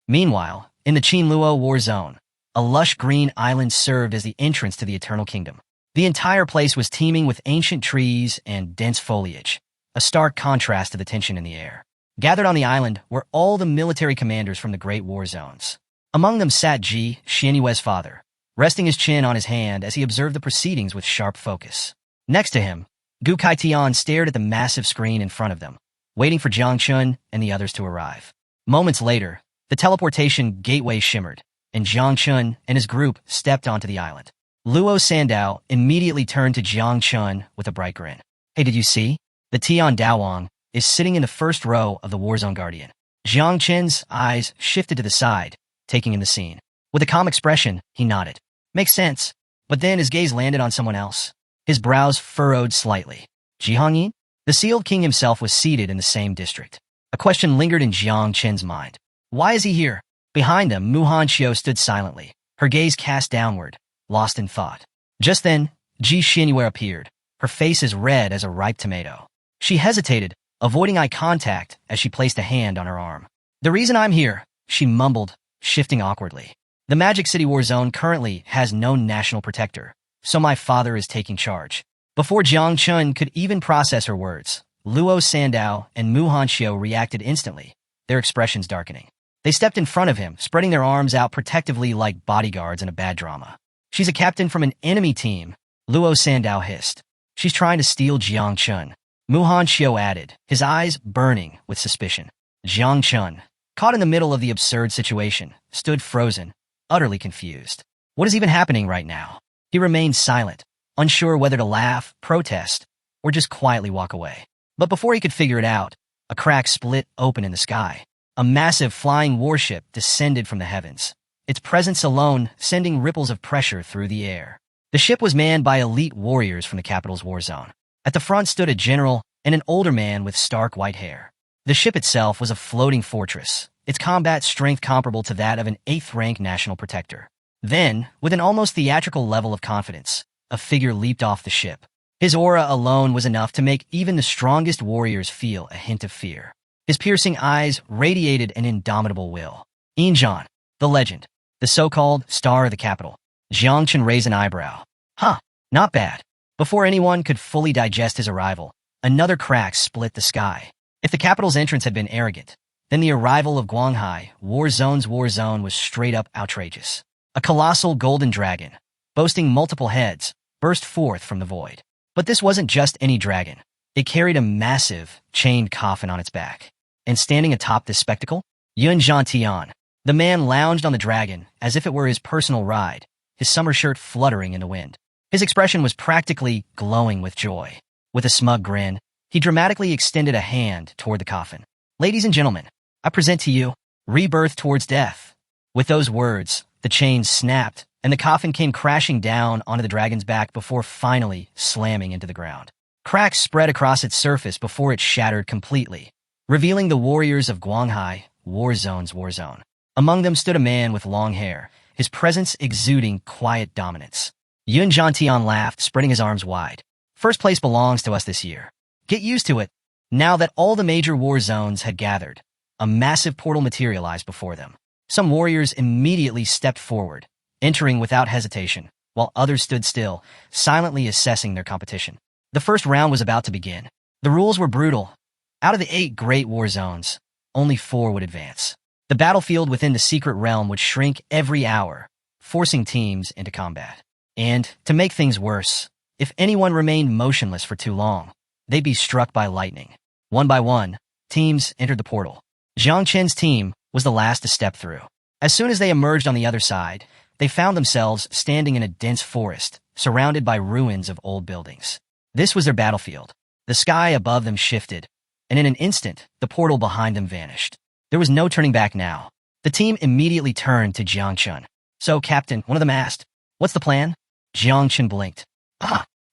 Meanwhile, in the Qinluo war zone, a lush green island served as the entrance to the Eternal Kingdom. The entire place was teeming with ancient trees and dense foliage, a stark contrast to the tension in the air. Gathered on the island were all the military commanders from the great war zones. Among them sat Ji, Xianyue's father, resting his chin on his hand as he observed the proceedings with sharp focus. Next to him, Gu Kaitian stared at the massive screen in front of them, waiting for Jiang Chun and the others to arrive. Moments later, the teleportation gateway shimmered, and Jiang Chun and his group stepped onto the island. Luo Sandao immediately turned to Jiang Chun with a bright grin. Hey, did you see? The Tian Daowang is sitting in the first row of the Warzone Guardian. Jiang Chun's eyes shifted to the side, taking in the scene. With a calm expression, he nodded. Makes sense. But then his gaze landed on someone else. His brows furrowed slightly. Jihangyin? The sealed king himself was seated in the same district. A question lingered in Jiang Chun's mind. Why is he here? Behind them, Mu Hanxiu stood silently, her gaze cast downward, lost in thought. Just then, Ji Xianyue appeared, her face as red as a ripe tomato. She hesitated, avoiding eye contact as she placed a hand on her arm. The reason I'm here, she mumbled, shifting awkwardly. The Magic City War Zone currently has no national protector, so my father is taking charge. Before Jiang Chun could even process her words, Luo Sandao and Mu Hanxiu reacted instantly, their expressions darkening. They stepped in front of him, spreading their arms out protectively like bodyguards in a bad drama. She's a captain from an enemy team, Luo Sandao hissed. She's trying to steal Jiang Chun. Mu Hanxiu added, his eyes burning with suspicion. Jiang Chun, caught in the middle of the absurd situation, stood frozen, utterly confused. What is even happening right now? He remained silent, unsure whether to laugh, protest, or just quietly walk away. But before he could figure it out, a crack split open in the sky. A massive flying warship descended from the heavens, its presence alone sending ripples of pressure through the air. The ship was manned by elite warriors from the capital's war zone. At the front stood a general and an older man with stark white hair. The ship itself was a floating fortress, its combat strength comparable to that of an 8th-rank national protector. Then, with an almost theatrical level of confidence, a figure leaped off the ship. His aura alone was enough to make even the strongest warriors feel a hint of fear. His piercing eyes radiated an indomitable will. Injan, the legend, the so-called star of the capital. Jiang Chen raised an eyebrow. Huh, not bad. Before anyone could fully digest his arrival, another crack split the sky. If the capital's entrance had been arrogant, then the arrival of Guanghai, war zone was straight up outrageous. A colossal golden dragon, boasting multiple heads, burst forth from the void. But this wasn't just any dragon. It carried a massive, chained coffin on its back. And standing atop this spectacle, Yun Zhantian. The man lounged on the dragon as if it were his personal ride, his summer shirt fluttering in the wind. His expression was practically glowing with joy. With a smug grin, he dramatically extended a hand toward the coffin. Ladies and gentlemen, I present to you, rebirth towards death. With those words, the chains snapped, and the coffin came crashing down onto the dragon's back before finally slamming into the ground. Cracks spread across its surface before it shattered completely, revealing the warriors of Guanghai, war zone. Among them stood a man with long hair, his presence exuding quiet dominance. Yun Zhantian laughed, spreading his arms wide. First place belongs to us this year. Get used to it. Now that all the major war zones had gathered, a massive portal materialized before them. Some warriors immediately stepped forward, entering without hesitation, while others stood still, silently assessing their competition. The first round was about to begin. The rules were brutal. Out of the 8 great war zones, only 4 would advance. The battlefield within the secret realm would shrink every hour, forcing teams into combat. And, to make things worse, if anyone remained motionless for too long, they'd be struck by lightning. One by one, teams entered the portal. Jiang Chen's team was the last to step through. As soon as they emerged on the other side, they found themselves standing in a dense forest, surrounded by ruins of old buildings. This was their battlefield. The sky above them shifted, and in an instant, the portal behind them vanished. There was no turning back now. The team immediately turned to Jiang Chen. So, Captain, one of them asked, "What's the plan?" Jiang Chen blinked.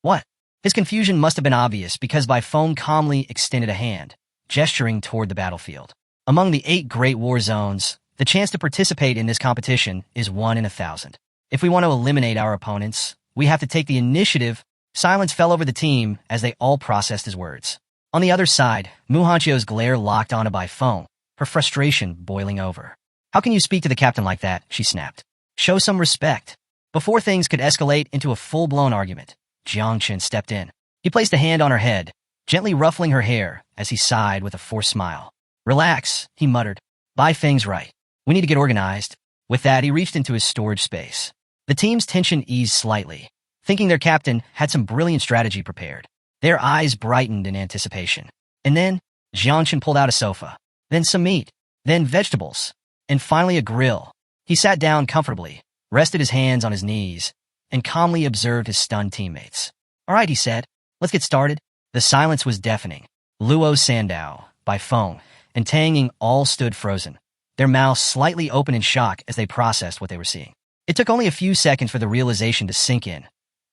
What? His confusion must have been obvious because Bai Feng calmly extended a hand, gesturing toward the battlefield. Among the 8 great war zones, the chance to participate in this competition is 1 in 1,000. If we want to eliminate our opponents, we have to take the initiative. Silence fell over the team as they all processed his words. On the other side, Mu Hanchio's glare locked onto Bai Feng, her frustration boiling over. "How can you speak to the captain like that?" she snapped. "Show some respect." Before things could escalate into a full-blown argument, Jiang Chen stepped in. He placed a hand on her head, gently ruffling her hair as he sighed with a forced smile. "Relax," he muttered. "Bai Feng's right. We need to get organized." With that, he reached into his storage space. The team's tension eased slightly, thinking their captain had some brilliant strategy prepared. Their eyes brightened in anticipation. And then, Jiang Chen pulled out a sofa, then some meat, then vegetables, and finally a grill. He sat down comfortably, rested his hands on his knees, and calmly observed his stunned teammates. "All right," he said, "let's get started." The silence was deafening. Luo Sandao, Bai Feng, and Tang Ying all stood frozen, their mouths slightly open in shock as they processed what they were seeing. It took only a few seconds for the realization to sink in.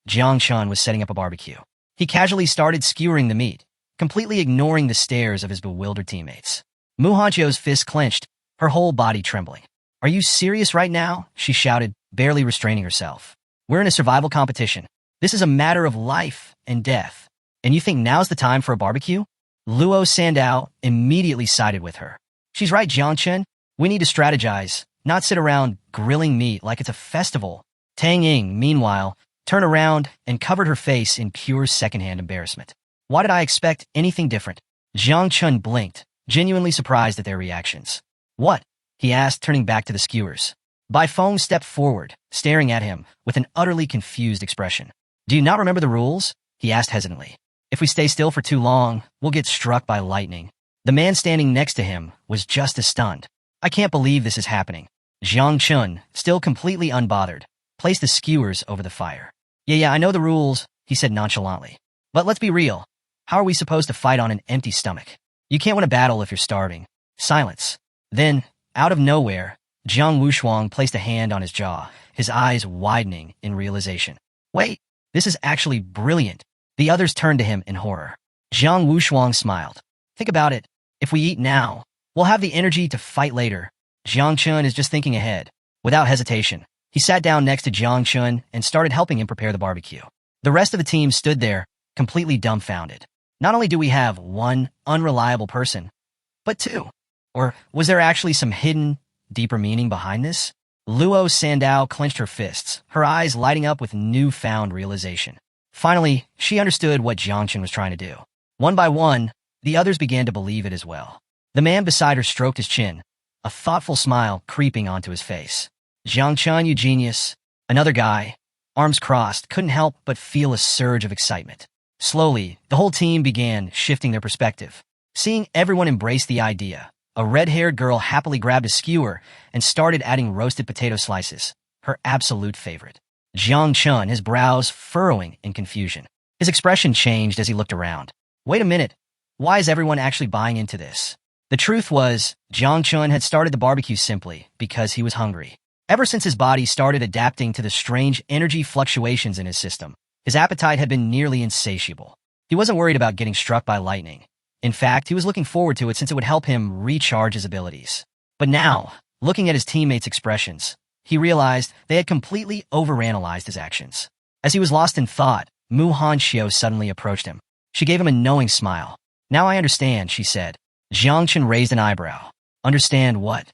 Jiang Chen was setting up a barbecue. He casually started skewering the meat, completely ignoring the stares of his bewildered teammates. Mu Hanchio's fist clenched, her whole body trembling. "Are you serious right now?" she shouted, barely restraining herself. "We're in a survival competition. This is a matter of life and death. And you think now's the time for a barbecue?" Luo Sandao immediately sided with her. "She's right, Jiang Chen. We need to strategize, not sit around grilling meat like it's a festival." Tang Ying, meanwhile, turned around and covered her face in pure secondhand embarrassment. Why did I expect anything different? Jiang Chen blinked, genuinely surprised at their reactions. "What?" he asked, turning back to the skewers. Bai Feng stepped forward, staring at him with an utterly confused expression. "Do you not remember the rules?" he asked hesitantly. "If we stay still for too long, we'll get struck by lightning." The man standing next to him was just as stunned. "I can't believe this is happening." Jiang Chen, still completely unbothered, placed the skewers over the fire. Yeah, I know the rules," he said nonchalantly. "But let's be real. How are we supposed to fight on an empty stomach? You can't win a battle if you're starving." Silence. Then, out of nowhere, Jiang Wushuang placed a hand on his jaw, his eyes widening in realization. Wait, this is actually brilliant. The others turned to him in horror. Jiang Wushuang smiled. Think about it. If we eat now, we'll have the energy to fight later. Jiang Chun is just thinking ahead. Without hesitation, he sat down next to Jiang Chun and started helping him prepare the barbecue. The rest of the team stood there, completely dumbfounded. Not only do we have one unreliable person, but two. Or was there actually some hidden, deeper meaning behind this? Luo Sandao clenched her fists, her eyes lighting up with newfound realization. Finally, she understood what Jiang Chun was trying to do. One by one, the others began to believe it as well. The man beside her stroked his chin, a thoughtful smile creeping onto his face. Jiang Chun, you genius. Another guy, arms crossed, couldn't help but feel a surge of excitement. Slowly, the whole team began shifting their perspective. Seeing everyone embrace the idea, a red-haired girl happily grabbed a skewer and started adding roasted potato slices, her absolute favorite. Jiang Chun, his brows furrowing in confusion. His expression changed as he looked around. Wait a minute, why is everyone actually buying into this? The truth was, Jiang Chun had started the barbecue simply because he was hungry. Ever since his body started adapting to the strange energy fluctuations in his system, his appetite had been nearly insatiable. He wasn't worried about getting struck by lightning. In fact, he was looking forward to it since it would help him recharge his abilities. But now, looking at his teammates' expressions, he realized they had completely overanalyzed his actions. As he was lost in thought, Mu Hanxiu suddenly approached him. She gave him a knowing smile. Now I understand, she said. Jiang Chun raised an eyebrow. Understand what?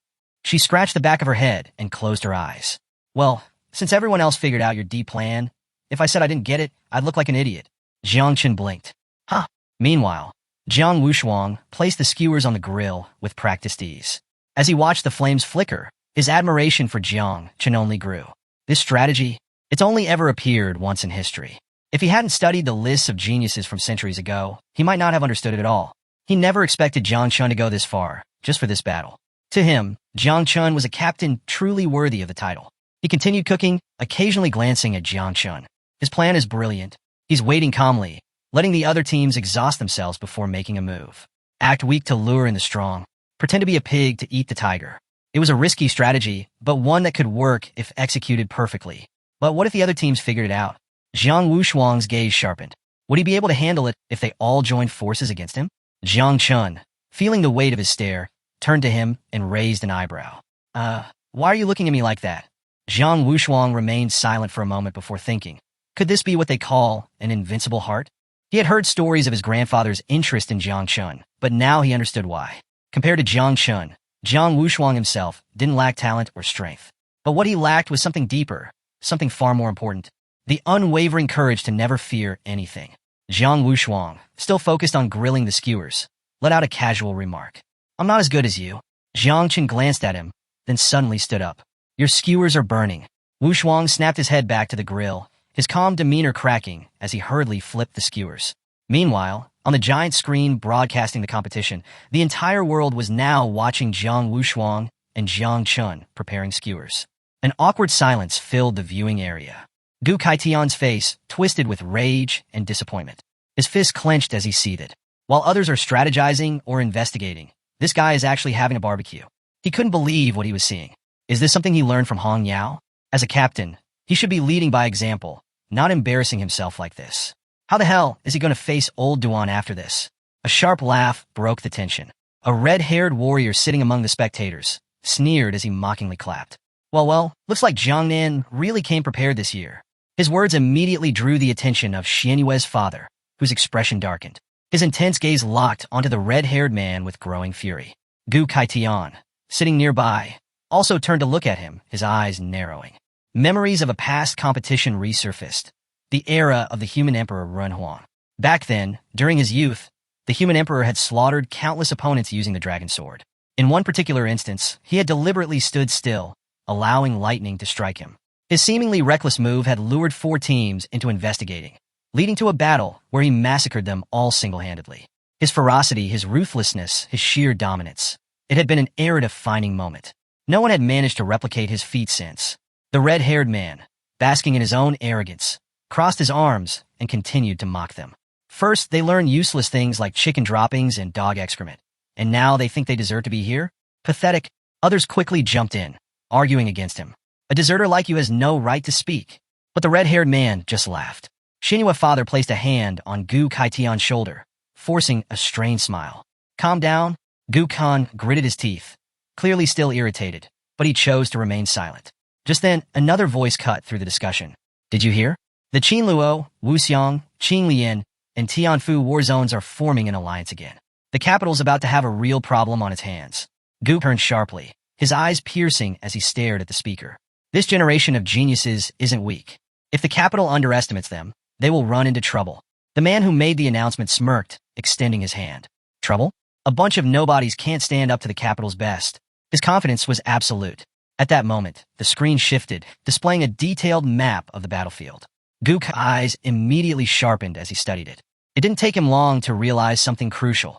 She scratched the back of her head and closed her eyes. Well, since everyone else figured out your deep plan, if I said I didn't get it, I'd look like an idiot. Jiang Chun blinked. Huh. Meanwhile, Jiang Wushuang placed the skewers on the grill with practiced ease. As he watched the flames flicker, his admiration for Jiang Chun only grew. This strategy, it's only ever appeared once in history. If he hadn't studied the lists of geniuses from centuries ago, he might not have understood it at all. He never expected Jiang Chun to go this far, just for this battle. To him, Jiang Chun was a captain truly worthy of the title. He continued cooking, occasionally glancing at Jiang Chun. His plan is brilliant. He's waiting calmly, letting the other teams exhaust themselves before making a move. Act weak to lure in the strong. Pretend to be a pig to eat the tiger. It was a risky strategy, but one that could work if executed perfectly. But what if the other teams figured it out? Jiang Wushuang's gaze sharpened. Would he be able to handle it if they all joined forces against him? Jiang Chun, feeling the weight of his stare, turned to him and raised an eyebrow. Why are you looking at me like that? Jiang Wushuang remained silent for a moment before thinking. Could this be what they call an invincible heart? He had heard stories of his grandfather's interest in Jiang Chun, but now he understood why. Compared to Jiang Chun, Jiang Wushuang himself didn't lack talent or strength. But what he lacked was something deeper, something far more important. The unwavering courage to never fear anything. Jiang Wushuang, still focused on grilling the skewers, let out a casual remark. I'm not as good as you. Jiang Chun glanced at him, then suddenly stood up. Your skewers are burning. Wushuang snapped his head back to the grill, his calm demeanor cracking as he hurriedly flipped the skewers. Meanwhile, on the giant screen broadcasting the competition, the entire world was now watching Jiang Wushuang and Jiang Chun preparing skewers. An awkward silence filled the viewing area. Gu Kaitian's face twisted with rage and disappointment. His fist clenched as he seethed. While others are strategizing or investigating, this guy is actually having a barbecue. He couldn't believe what he was seeing. Is this something he learned from Hong Yao? As a captain, he should be leading by example, not embarrassing himself like this. How the hell is he going to face old Duan after this? A sharp laugh broke the tension. A red-haired warrior sitting among the spectators sneered as he mockingly clapped. Well, looks like Jiangnan really came prepared this year. His words immediately drew the attention of Xianyue's father, whose expression darkened. His intense gaze locked onto the red-haired man with growing fury. Gu Kaitian, sitting nearby, also turned to look at him, his eyes narrowing. Memories of a past competition resurfaced. The era of the human emperor Renhuang. Back then, during his youth, the human emperor had slaughtered countless opponents using the dragon sword. In one particular instance, he had deliberately stood still, allowing lightning to strike him. His seemingly reckless move had lured 4 teams into investigating, leading to a battle where he massacred them all single-handedly. His ferocity, his ruthlessness, his sheer dominance. It had been an era-defining moment. No one had managed to replicate his feat since. The red-haired man, basking in his own arrogance, crossed his arms and continued to mock them. First, they learned useless things like chicken droppings and dog excrement. And now they think they deserve to be here? Pathetic. Others quickly jumped in, arguing against him. A deserter like you has no right to speak. But the red-haired man just laughed. Xinyua's father placed a hand on Gu Kaitian's shoulder, forcing a strained smile. Calm down, Gu Kan gritted his teeth, clearly still irritated, but he chose to remain silent. Just then, another voice cut through the discussion. Did you hear? The Qinluo, Wuxiang, Qinglian, and Tianfu war zones are forming an alliance again. The capital's about to have a real problem on its hands. Gu turned sharply, his eyes piercing as he stared at the speaker. This generation of geniuses isn't weak. If the capital underestimates them, they will run into trouble. The man who made the announcement smirked, extending his hand. Trouble? A bunch of nobodies can't stand up to the capital's best. His confidence was absolute. At that moment, the screen shifted, displaying a detailed map of the battlefield. Gu's eyes immediately sharpened as he studied it. It didn't take him long to realize something crucial.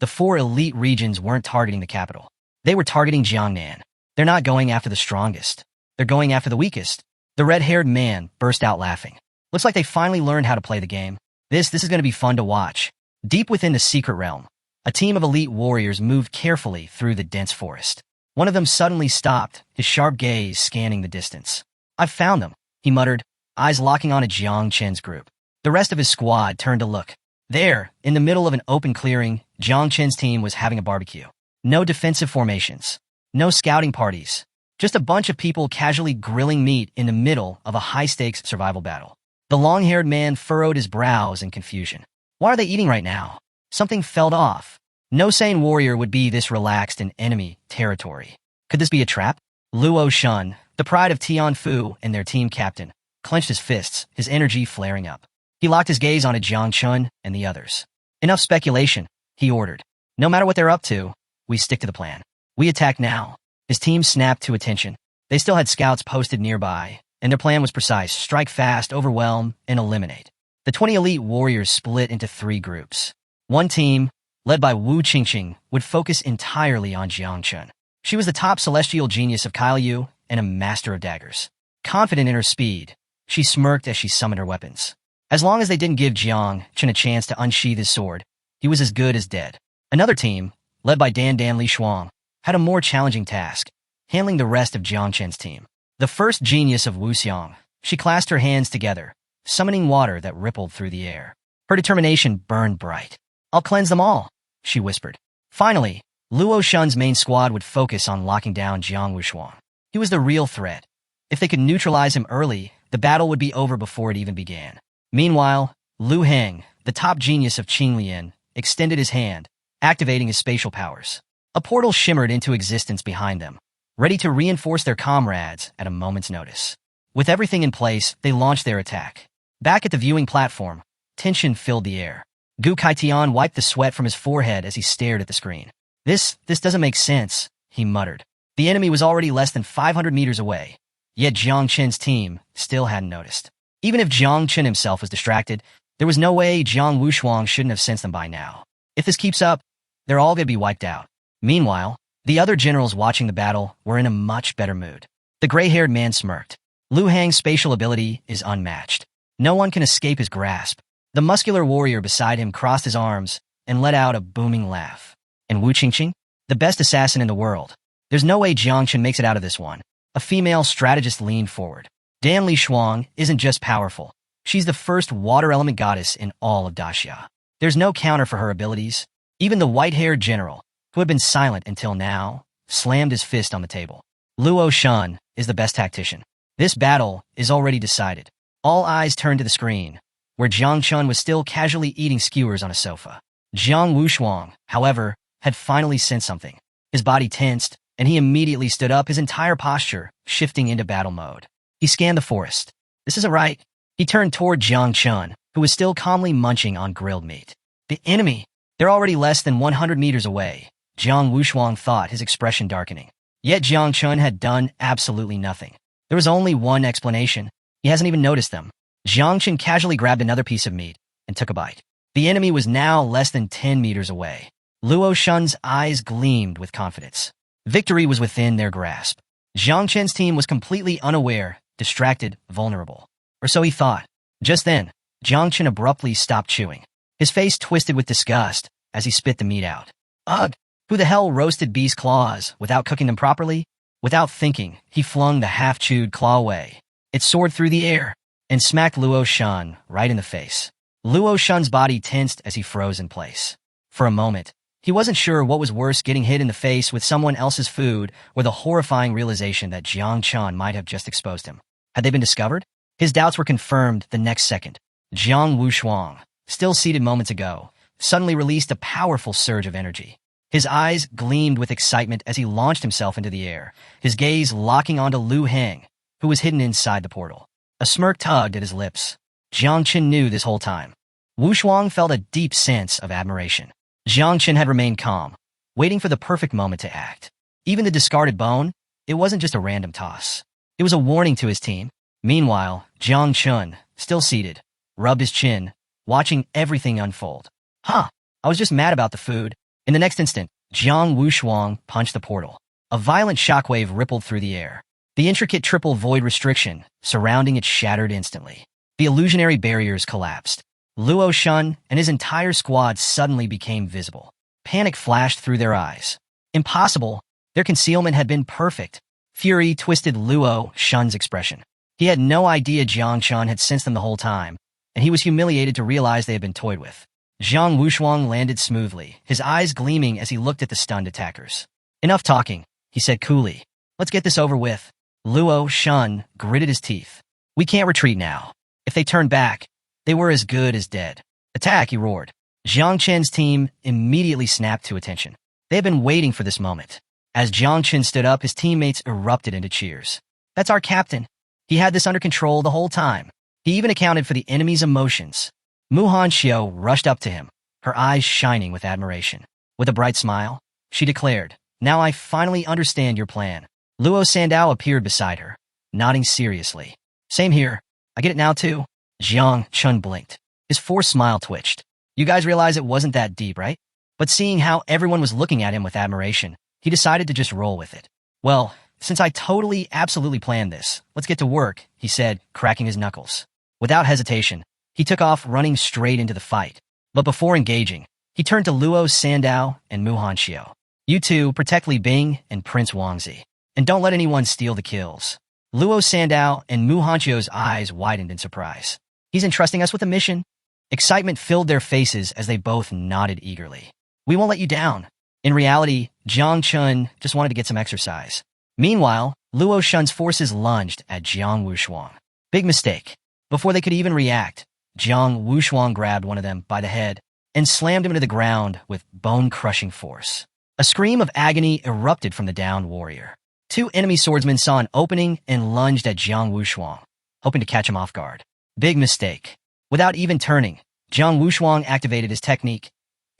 The 4 elite regions weren't targeting the capital. They were targeting Jiangnan. They're not going after the strongest. They're going after the weakest. The red-haired man burst out laughing. Looks like they finally learned how to play the game. This is going to be fun to watch. Deep within the secret realm, a team of elite warriors moved carefully through the dense forest. One of them suddenly stopped, his sharp gaze scanning the distance. I've found them, he muttered, eyes locking on a Jiang Chen's group. The rest of his squad turned to look. There, in the middle of an open clearing, Jiang Chen's team was having a barbecue. No defensive formations. No scouting parties. Just a bunch of people casually grilling meat in the middle of a high-stakes survival battle. The long-haired man furrowed his brows in confusion. Why are they eating right now? Something felt off. No sane warrior would be this relaxed in enemy territory. Could this be a trap? Luo Shun, the pride of Tianfu and their team captain, clenched his fists, his energy flaring up. He locked his gaze on Jiang Chun and the others. Enough speculation, he ordered. No matter what they're up to, we stick to the plan. We attack now. His team snapped to attention. They still had scouts posted nearby, and their plan was precise: strike fast, overwhelm, and eliminate. The 20 elite warriors split into 3 groups. One team, led by Wu Qingqing, would focus entirely on Jiang Chun. She was the top celestial genius of Kaiyu and a master of daggers. Confident in her speed, she smirked as she summoned her weapons. As long as they didn't give Jiang Chun a chance to unsheath his sword, he was as good as dead. Another team, led by Dan Li Shuang, had a more challenging task, handling the rest of Jiang Chen's team. The first genius of Wuxiang, she clasped her hands together, summoning water that rippled through the air. Her determination burned bright. I'll cleanse them all, she whispered. Finally, Luo Shun's main squad would focus on locking down Jiang Wuxuang. He was the real threat. If they could neutralize him early, the battle would be over before it even began. Meanwhile, Lu Heng, the top genius of Qinglian, extended his hand, activating his spatial powers. A portal shimmered into existence behind them, ready to reinforce their comrades at a moment's notice. With everything in place, they launched their attack. Back at the viewing platform, tension filled the air. Gu Kaitian wiped the sweat from his forehead as he stared at the screen. This doesn't make sense, he muttered. The enemy was already less than 500 meters away, yet Jiang Chen's team still hadn't noticed. Even if Jiang Chen himself was distracted, there was no way Jiang Wuxuang shouldn't have sensed them by now. If this keeps up, they're all going to be wiped out. Meanwhile, the other generals watching the battle were in a much better mood. The gray-haired man smirked. Lu Hang's spatial ability is unmatched. No one can escape his grasp. The muscular warrior beside him crossed his arms and let out a booming laugh. And Wu Qingqing? The best assassin in the world. There's no way Jiang Chen makes it out of this one. A female strategist leaned forward. Dan Li Shuang isn't just powerful. She's the first water element goddess in all of Daxia. There's no counter for her abilities. Even the white-haired general, who had been silent until now, slammed his fist on the table. Luo Shun is the best tactician. This battle is already decided. All eyes turned to the screen, where Jiang Chun was still casually eating skewers on a sofa. Jiang Wuxuang, however, had finally sensed something. His body tensed, and he immediately stood up, his entire posture shifting into battle mode. He scanned the forest. This isn't right. He turned toward Jiang Chun, who was still calmly munching on grilled meat. The enemy! They're already less than 100 meters away, Jiang Wuxuang thought, his expression darkening. Yet Jiang Chun had done absolutely nothing. There was only one explanation. He hasn't even noticed them. Jiang Chun casually grabbed another piece of meat and took a bite. The enemy was now less than 10 meters away. Luo Shun's eyes gleamed with confidence. Victory was within their grasp. Jiang Chen's team was completely unaware, distracted, vulnerable. Or so he thought. Just then, Jiang Chen abruptly stopped chewing. His face twisted with disgust as he spit the meat out. Ugh! Who the hell roasted bee's claws without cooking them properly? Without thinking, he flung the half-chewed claw away. It soared through the air, and smacked Luo Shan right in the face. Luo Shan's body tensed as he froze in place. For a moment, he wasn't sure what was worse, getting hit in the face with someone else's food or the horrifying realization that Jiang Chun might have just exposed him. Had they been discovered? His doubts were confirmed the next second. Jiang Wushuang, still seated moments ago, suddenly released a powerful surge of energy. His eyes gleamed with excitement as he launched himself into the air, his gaze locking onto Lu Heng, who was hidden inside the portal. A smirk tugged at his lips. Jiang Qin knew this whole time. Wushuang felt a deep sense of admiration. Jiang Qin had remained calm, waiting for the perfect moment to act. Even the discarded bone, it wasn't just a random toss. It was a warning to his team. Meanwhile, Jiang Chun, still seated, rubbed his chin, watching everything unfold. I was just mad about the food. In the next instant, Jiang Wushuang punched the portal. A violent shockwave rippled through the air. The intricate triple void restriction surrounding it shattered instantly. The illusionary barriers collapsed. Luo Shun and his entire squad suddenly became visible. Panic flashed through their eyes. Impossible. Their concealment had been perfect. Fury twisted Luo Shun's expression. He had no idea Jiang Chun had sensed them the whole time, and he was humiliated to realize they had been toyed with. Jiang Wushuang landed smoothly, his eyes gleaming as he looked at the stunned attackers. Enough talking, he said coolly. Let's get this over with. Luo Shun gritted his teeth. We can't retreat now. If they turned back, they were as good as dead. Attack, he roared. Jiang Chen's team immediately snapped to attention. They had been waiting for this moment. As Jiang Chen stood up, his teammates erupted into cheers. That's our captain. He had this under control the whole time. He even accounted for the enemy's emotions. Muhan Xiao rushed up to him, her eyes shining with admiration. With a bright smile, she declared, Now I finally understand your plan. Luo Sandao appeared beside her, nodding seriously. Same here. I get it now too. Jiang Chun blinked. His forced smile twitched. You guys realize it wasn't that deep, right? But seeing how everyone was looking at him with admiration, he decided to just roll with it. Well, since I totally, absolutely planned this, let's get to work, he said, cracking his knuckles. Without hesitation, he took off running straight into the fight. But before engaging, he turned to Luo Sandao and Muhan Xiao. You two protect Li Bing and Prince Wangzi, and don't let anyone steal the kills. Luo Sandao and Muhan Xiao's eyes widened in surprise. He's entrusting us with a mission. Excitement filled their faces as they both nodded eagerly. We won't let you down. In reality, Jiang Chun just wanted to get some exercise. Meanwhile, Luo Shun's forces lunged at Jiang Wushuang. Big mistake. Before they could even react, Jiang Wushuang grabbed one of them by the head and slammed him into the ground with bone-crushing force. A scream of agony erupted from the downed warrior. Two enemy swordsmen saw an opening and lunged at Jiang Wushuang, hoping to catch him off guard. Big mistake. Without even turning, Jiang Wushuang activated his technique,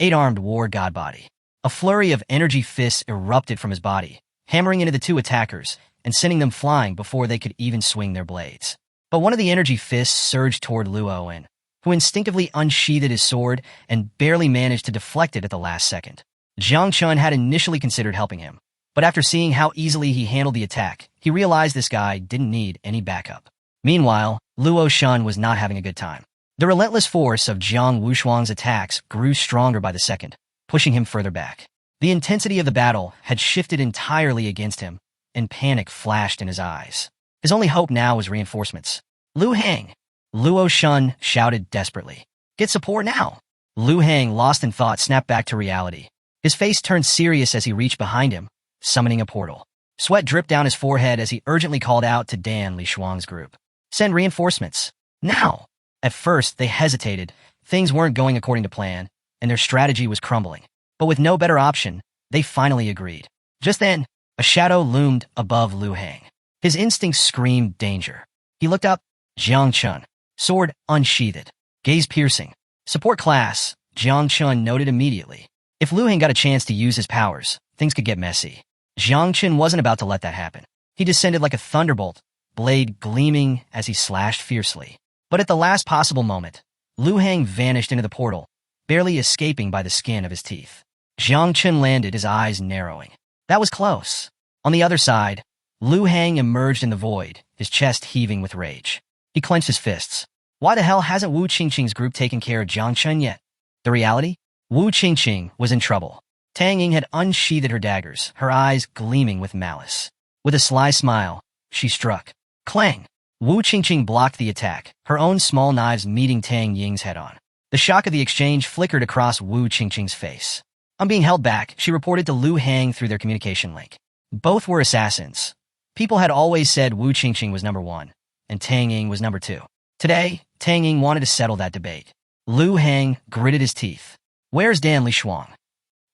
8-armed war god body. A flurry of energy fists erupted from his body, hammering into the two attackers and sending them flying before they could even swing their blades. But one of the energy fists surged toward Luoen, who instinctively unsheathed his sword and barely managed to deflect it at the last second. Jiang Chun had initially considered helping him, but after seeing how easily he handled the attack, he realized this guy didn't need any backup. Meanwhile, Luo Shun was not having a good time. The relentless force of Jiang Wushuang's attacks grew stronger by the second, pushing him further back. The intensity of the battle had shifted entirely against him, and panic flashed in his eyes. His only hope now was reinforcements. Lu Heng! Luo Shun shouted desperately. Get support now! Lu Heng, lost in thought, snapped back to reality. His face turned serious as he reached behind him, summoning a portal. Sweat dripped down his forehead as he urgently called out to Dan Li Shuang's group. Send reinforcements. Now! At first, they hesitated. Things weren't going according to plan, and their strategy was crumbling. But with no better option, they finally agreed. Just then, a shadow loomed above Lu Heng. His instincts screamed danger. He looked up. Jiang Chun. Sword unsheathed. Gaze piercing. Support class, Jiang Chun noted immediately. If Lu Heng got a chance to use his powers, things could get messy. Jiang Chun wasn't about to let that happen. He descended like a thunderbolt, blade gleaming as he slashed fiercely. But at the last possible moment, Lu Heng vanished into the portal, barely escaping by the skin of his teeth. Jiang Chun landed, his eyes narrowing. That was close. On the other side, Lu Heng emerged in the void, his chest heaving with rage. He clenched his fists. Why the hell hasn't Wu Qingqing's group taken care of Jiang Chun yet? The reality? Wu Qingqing was in trouble. Tang Ying had unsheathed her daggers, her eyes gleaming with malice. With a sly smile, she struck. Clang! Wu Qingqing blocked the attack, her own small knives meeting Tang Ying's head-on. The shock of the exchange flickered across Wu Qingqing's face. "I'm being held back," she reported to Lu Hang through their communication link. Both were assassins. People had always said Wu Qingqing was number 1, and Tang Ying was number 2. Today, Tang Ying wanted to settle that debate. Lu Hang gritted his teeth. "Where's Dan Lishuang?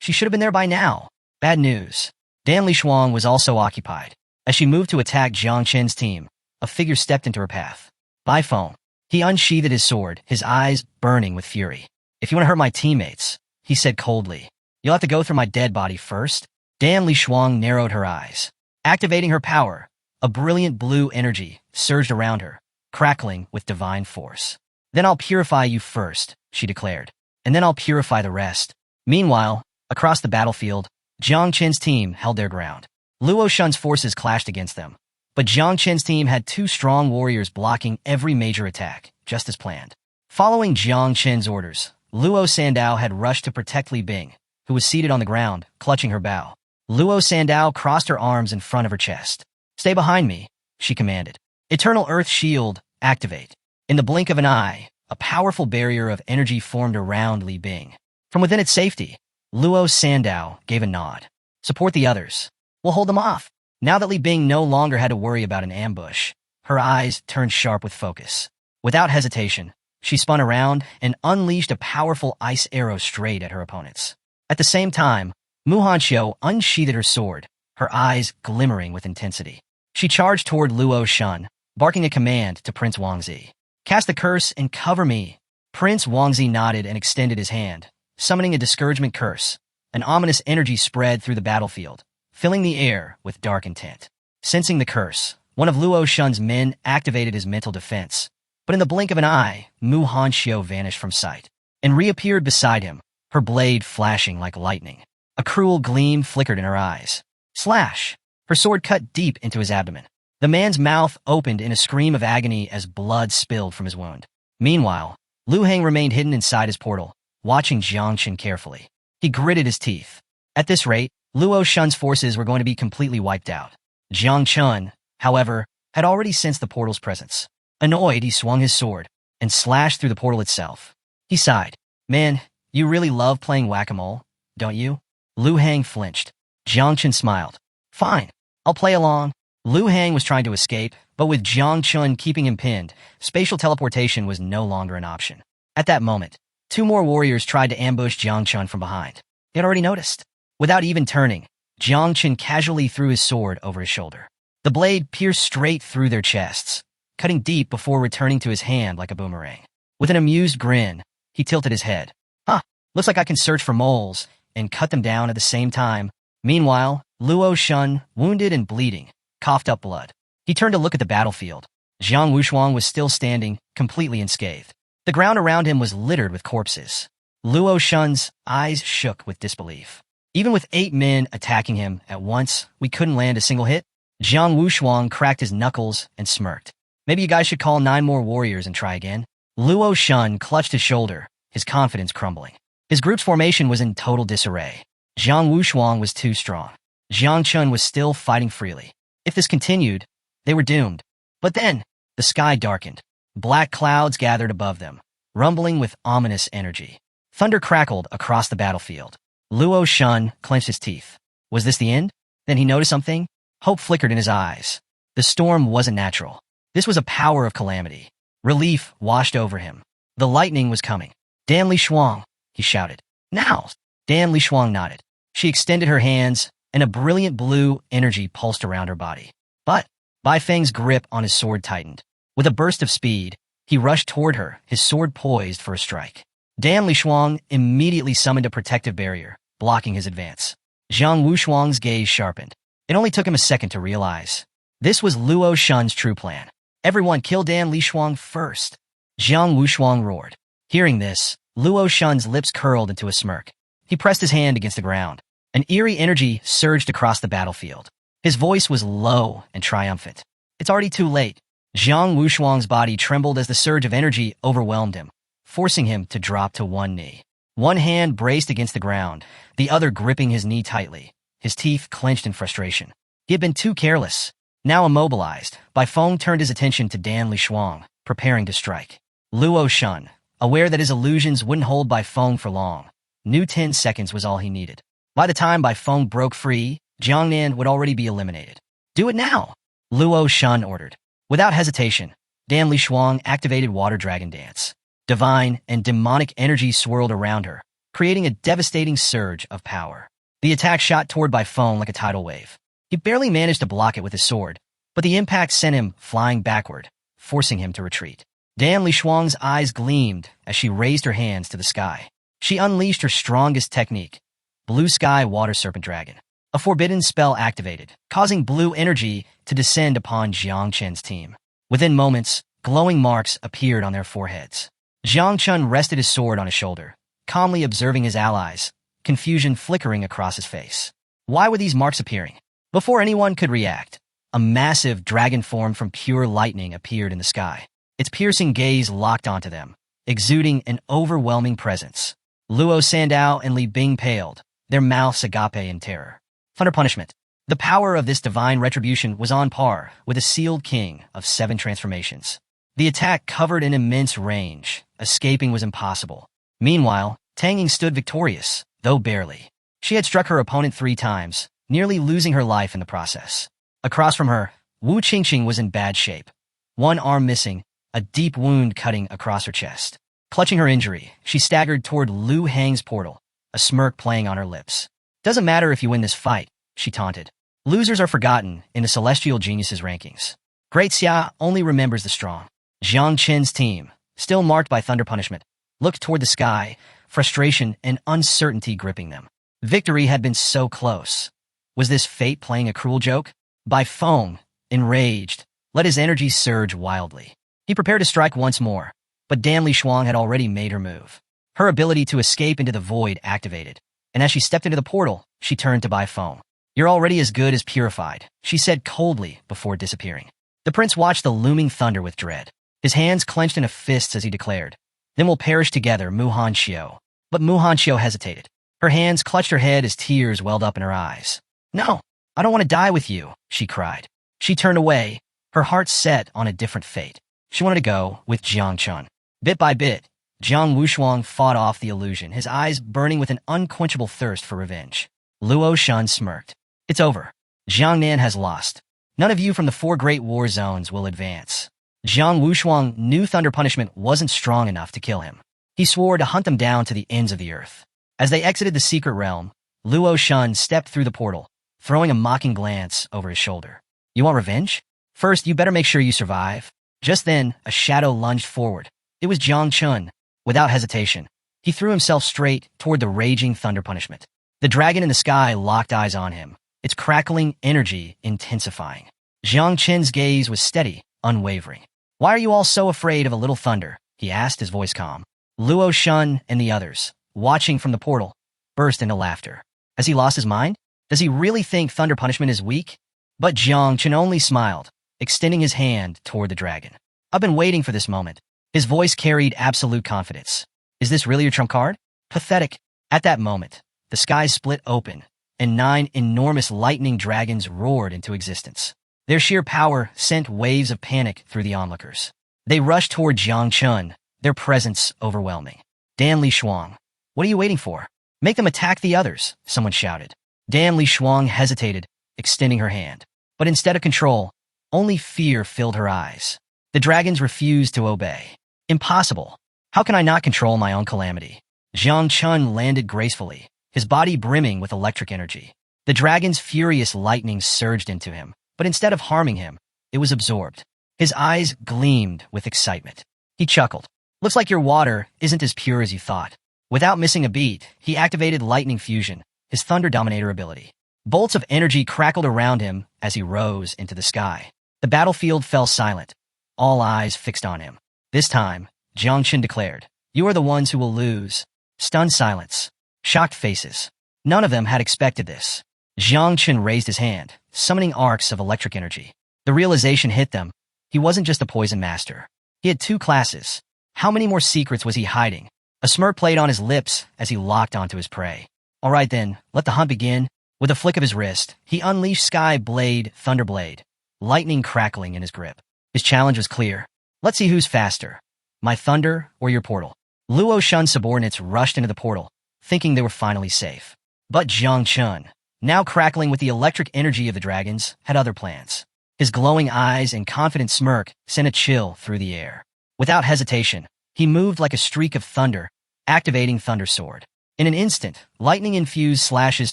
She should have been there by now." Bad news. Dan Lishuang was also occupied. As she moved to attack Jiang Chen's team, a figure stepped into her path. By phone. He unsheathed his sword, his eyes burning with fury. "If you want to hurt my teammates," he said coldly, "you'll have to go through my dead body first." Dan Lishuang narrowed her eyes. Activating her power, a brilliant blue energy surged around her, crackling with divine force. "Then I'll purify you first," she declared, "and then I'll purify the rest." Meanwhile, across the battlefield, Jiang Chen's team held their ground. Luo Shun's forces clashed against them, but Jiang Chen's team had 2 strong warriors blocking every major attack, just as planned. Following Jiang Chen's orders, Luo Sandao had rushed to protect Li Bing, who was seated on the ground, clutching her bow. Luo Sandao crossed her arms in front of her chest. "Stay behind me," she commanded. "Eternal Earth Shield, activate." In the blink of an eye, a powerful barrier of energy formed around Li Bing. From within its safety, Luo Sandao gave a nod. "Support the others. We'll hold them off." Now that Li Bing no longer had to worry about an ambush, her eyes turned sharp with focus. Without hesitation, she spun around and unleashed a powerful ice arrow straight at her opponents. At the same time, Mu Hanxiu unsheathed her sword, her eyes glimmering with intensity. She charged toward Luo Shun, barking a command to Prince Wangzi. "Cast the curse and cover me." Prince Wangzi nodded and extended his hand, summoning a discouragement curse. An ominous energy spread through the battlefield, filling the air with dark intent. Sensing the curse, one of Luo Shun's men activated his mental defense. But in the blink of an eye, Mu Hanxiu vanished from sight and reappeared beside him, her blade flashing like lightning. A cruel gleam flickered in her eyes. Slash! Her sword cut deep into his abdomen. The man's mouth opened in a scream of agony as blood spilled from his wound. Meanwhile, Lu Hang remained hidden inside his portal, watching Jiang Chen carefully. He gritted his teeth. At this rate, Luo Shun's forces were going to be completely wiped out. Jiang Chen, however, had already sensed the portal's presence. Annoyed, he swung his sword and slashed through the portal itself. He sighed. "Man, you really love playing whack-a-mole, don't you?" Lu Hang flinched. Jiang Chen smiled. "Fine, I'll play along." Lu Hang was trying to escape, but with Jiang Chen keeping him pinned, spatial teleportation was no longer an option. At that moment, 2 more warriors tried to ambush Jiang Chen from behind. He had already noticed. Without even turning, Jiang Chen casually threw his sword over his shoulder. The blade pierced straight through their chests, cutting deep before returning to his hand like a boomerang. With an amused grin, he tilted his head. "Huh, looks like I can search for moles and cut them down at the same time." Meanwhile, Luo Shun, wounded and bleeding, coughed up blood. He turned to look at the battlefield. Jiang Wushuang was still standing, completely unscathed. The ground around him was littered with corpses. Luo Shun's eyes shook with disbelief. "Even with 8 men attacking him at once, we couldn't land a single hit?" Jiang Wushuang cracked his knuckles and smirked. "Maybe you guys should call 9 more warriors and try again." Luo Shun clutched his shoulder, his confidence crumbling. His group's formation was in total disarray. Jiang Wushuang was too strong. Jiang Chen was still fighting freely. If this continued, they were doomed. But then, the sky darkened. Black clouds gathered above them, rumbling with ominous energy. Thunder crackled across the battlefield. Luo Shun clenched his teeth. Was this the end? Then he noticed something. Hope flickered in his eyes. The storm wasn't natural. This was a power of calamity. Relief washed over him. The lightning was coming. "Dan Lishuang," he shouted. "Now!" Dan Lishuang nodded. She extended her hands, and a brilliant blue energy pulsed around her body. But Bai Feng's grip on his sword tightened. With a burst of speed, he rushed toward her, his sword poised for a strike. Dan Lishuang immediately summoned a protective barrier, blocking his advance. Jiang Wushuang's gaze sharpened. It only took him a second to realize. This was Luo Shun's true plan. "Everyone kill Dan Lishuang first." Jiang Wushuang roared. Hearing this, Luo Shun's lips curled into a smirk. He pressed his hand against the ground. An eerie energy surged across the battlefield. His voice was low and triumphant. "It's already too late." Jiang Wushuang's body trembled as the surge of energy overwhelmed him, forcing him to drop to one knee. One hand braced against the ground, the other gripping his knee tightly, his teeth clenched in frustration. He had been too careless. Now immobilized, Bai Feng turned his attention to Dan Lishuang, preparing to strike. Luo Shun, aware that his illusions wouldn't hold Bai Feng for long, knew 10 seconds was all he needed. By the time Bai Feng broke free, Jiangnan would already be eliminated. Do it now, Luo Shun ordered. Without hesitation, Dan Lishuang activated Water Dragon Dance. Divine and demonic energy swirled around her, creating a devastating surge of power. The attack shot toward Bai Feng like a tidal wave. He barely managed to block it with his sword, but the impact sent him flying backward, forcing him to retreat. Dan Lishuang's eyes gleamed as she raised her hands to the sky. She unleashed her strongest technique, Blue Sky Water Serpent Dragon. A forbidden spell activated, causing blue energy to descend upon Jiang Chen's team. Within moments, glowing marks appeared on their foreheads. Jiang Chen rested his sword on his shoulder, calmly observing his allies, confusion flickering across his face. Why were these marks appearing? Before anyone could react, a massive dragon form from pure lightning appeared in the sky. Its piercing gaze locked onto them, exuding an overwhelming presence. Luo Sandao and Li Bing paled, their mouths agape in terror. Thunder punishment. The power of this divine retribution was on par with a sealed king of 7 transformations. The attack covered an immense range. Escaping was impossible. Meanwhile, Tang Ying stood victorious, though barely. She had struck her opponent 3 times, nearly losing her life in the process. Across from her, Wu Qingqing was in bad shape. One arm missing, a deep wound cutting across her chest. Clutching her injury, she staggered toward Lu Hang's portal, a smirk playing on her lips. Doesn't matter if you win this fight, she taunted. Losers are forgotten in the Celestial Geniuses rankings. Great Xia only remembers the strong. Jiang Chen's team, still marked by thunder punishment, looked toward the sky, frustration and uncertainty gripping them. Victory had been so close. Was this fate playing a cruel joke? Bai Feng, enraged, let his energy surge wildly. He prepared to strike once more, but Dan Lishuang had already made her move. Her ability to escape into the void activated, and as she stepped into the portal, she turned to Bai Feng. You're already as good as purified, she said coldly before disappearing. The prince watched the looming thunder with dread. His hands clenched into fists as he declared, Then we'll perish together, Muhan Xiao. But Muhan Xiao hesitated. Her hands clutched her head as tears welled up in her eyes. No, I don't want to die with you, she cried. She turned away, her heart set on a different fate. She wanted to go with Jiang Chen. Bit by bit, Jiang Wushuang fought off the illusion, his eyes burning with an unquenchable thirst for revenge. Luo Shun smirked. It's over. Jiang Nan has lost. None of you from the 4 great war zones will advance. Jiang Wushuang knew thunder punishment wasn't strong enough to kill him. He swore to hunt them down to the ends of the earth. As they exited the secret realm, Luo Shun stepped through the portal, throwing a mocking glance over his shoulder. You want revenge? First, you better make sure you survive. Just then, a shadow lunged forward. It was Jiang Chun. Without hesitation, he threw himself straight toward the raging thunder punishment. The dragon in the sky locked eyes on him, its crackling energy intensifying. Jiang Chen's gaze was steady, unwavering. Why are you all so afraid of a little thunder? He asked, his voice calm. Luo Shun and the others, watching from the portal, burst into laughter. Has he lost his mind? Does he really think thunder punishment is weak? But Jiang Chen only smiled, extending his hand toward the dragon. I've been waiting for this moment. His voice carried absolute confidence. Is this really your trump card? Pathetic. At that moment, the sky split open, and 9 enormous lightning dragons roared into existence. Their sheer power sent waves of panic through the onlookers. They rushed toward Jiang Chun, their presence overwhelming. Dan Lishuang, what are you waiting for? Make them attack the others, someone shouted. Dan Lishuang hesitated, extending her hand. But instead of control, only fear filled her eyes. The dragons refused to obey. Impossible. How can I not control my own calamity? Jiang Chun landed gracefully, his body brimming with electric energy. The dragon's furious lightning surged into him, but instead of harming him, it was absorbed. His eyes gleamed with excitement. He chuckled. Looks like your water isn't as pure as you thought. Without missing a beat, he activated Lightning Fusion, his Thunder Dominator ability. Bolts of energy crackled around him as he rose into the sky. The battlefield fell silent, all eyes fixed on him. This time, Jiang Chen declared, You are the ones who will lose. Stunned silence. Shocked faces. None of them had expected this. Jiang Chen raised his hand, summoning arcs of electric energy. The realization hit them. He wasn't just a poison master. He had 2 classes. How many more secrets was he hiding? A smirk played on his lips as he locked onto his prey. All right then, let the hunt begin. With a flick of his wrist, he unleashed Sky Blade, Thunderblade, lightning crackling in his grip. His challenge was clear. Let's see who's faster, my thunder or your portal. Luo Shun's subordinates rushed into the portal, thinking they were finally safe. But Jiang Chun, now crackling with the electric energy of the dragons, had other plans. His glowing eyes and confident smirk sent a chill through the air. Without hesitation, he moved like a streak of thunder, activating Thunder Sword. In an instant, lightning-infused slashes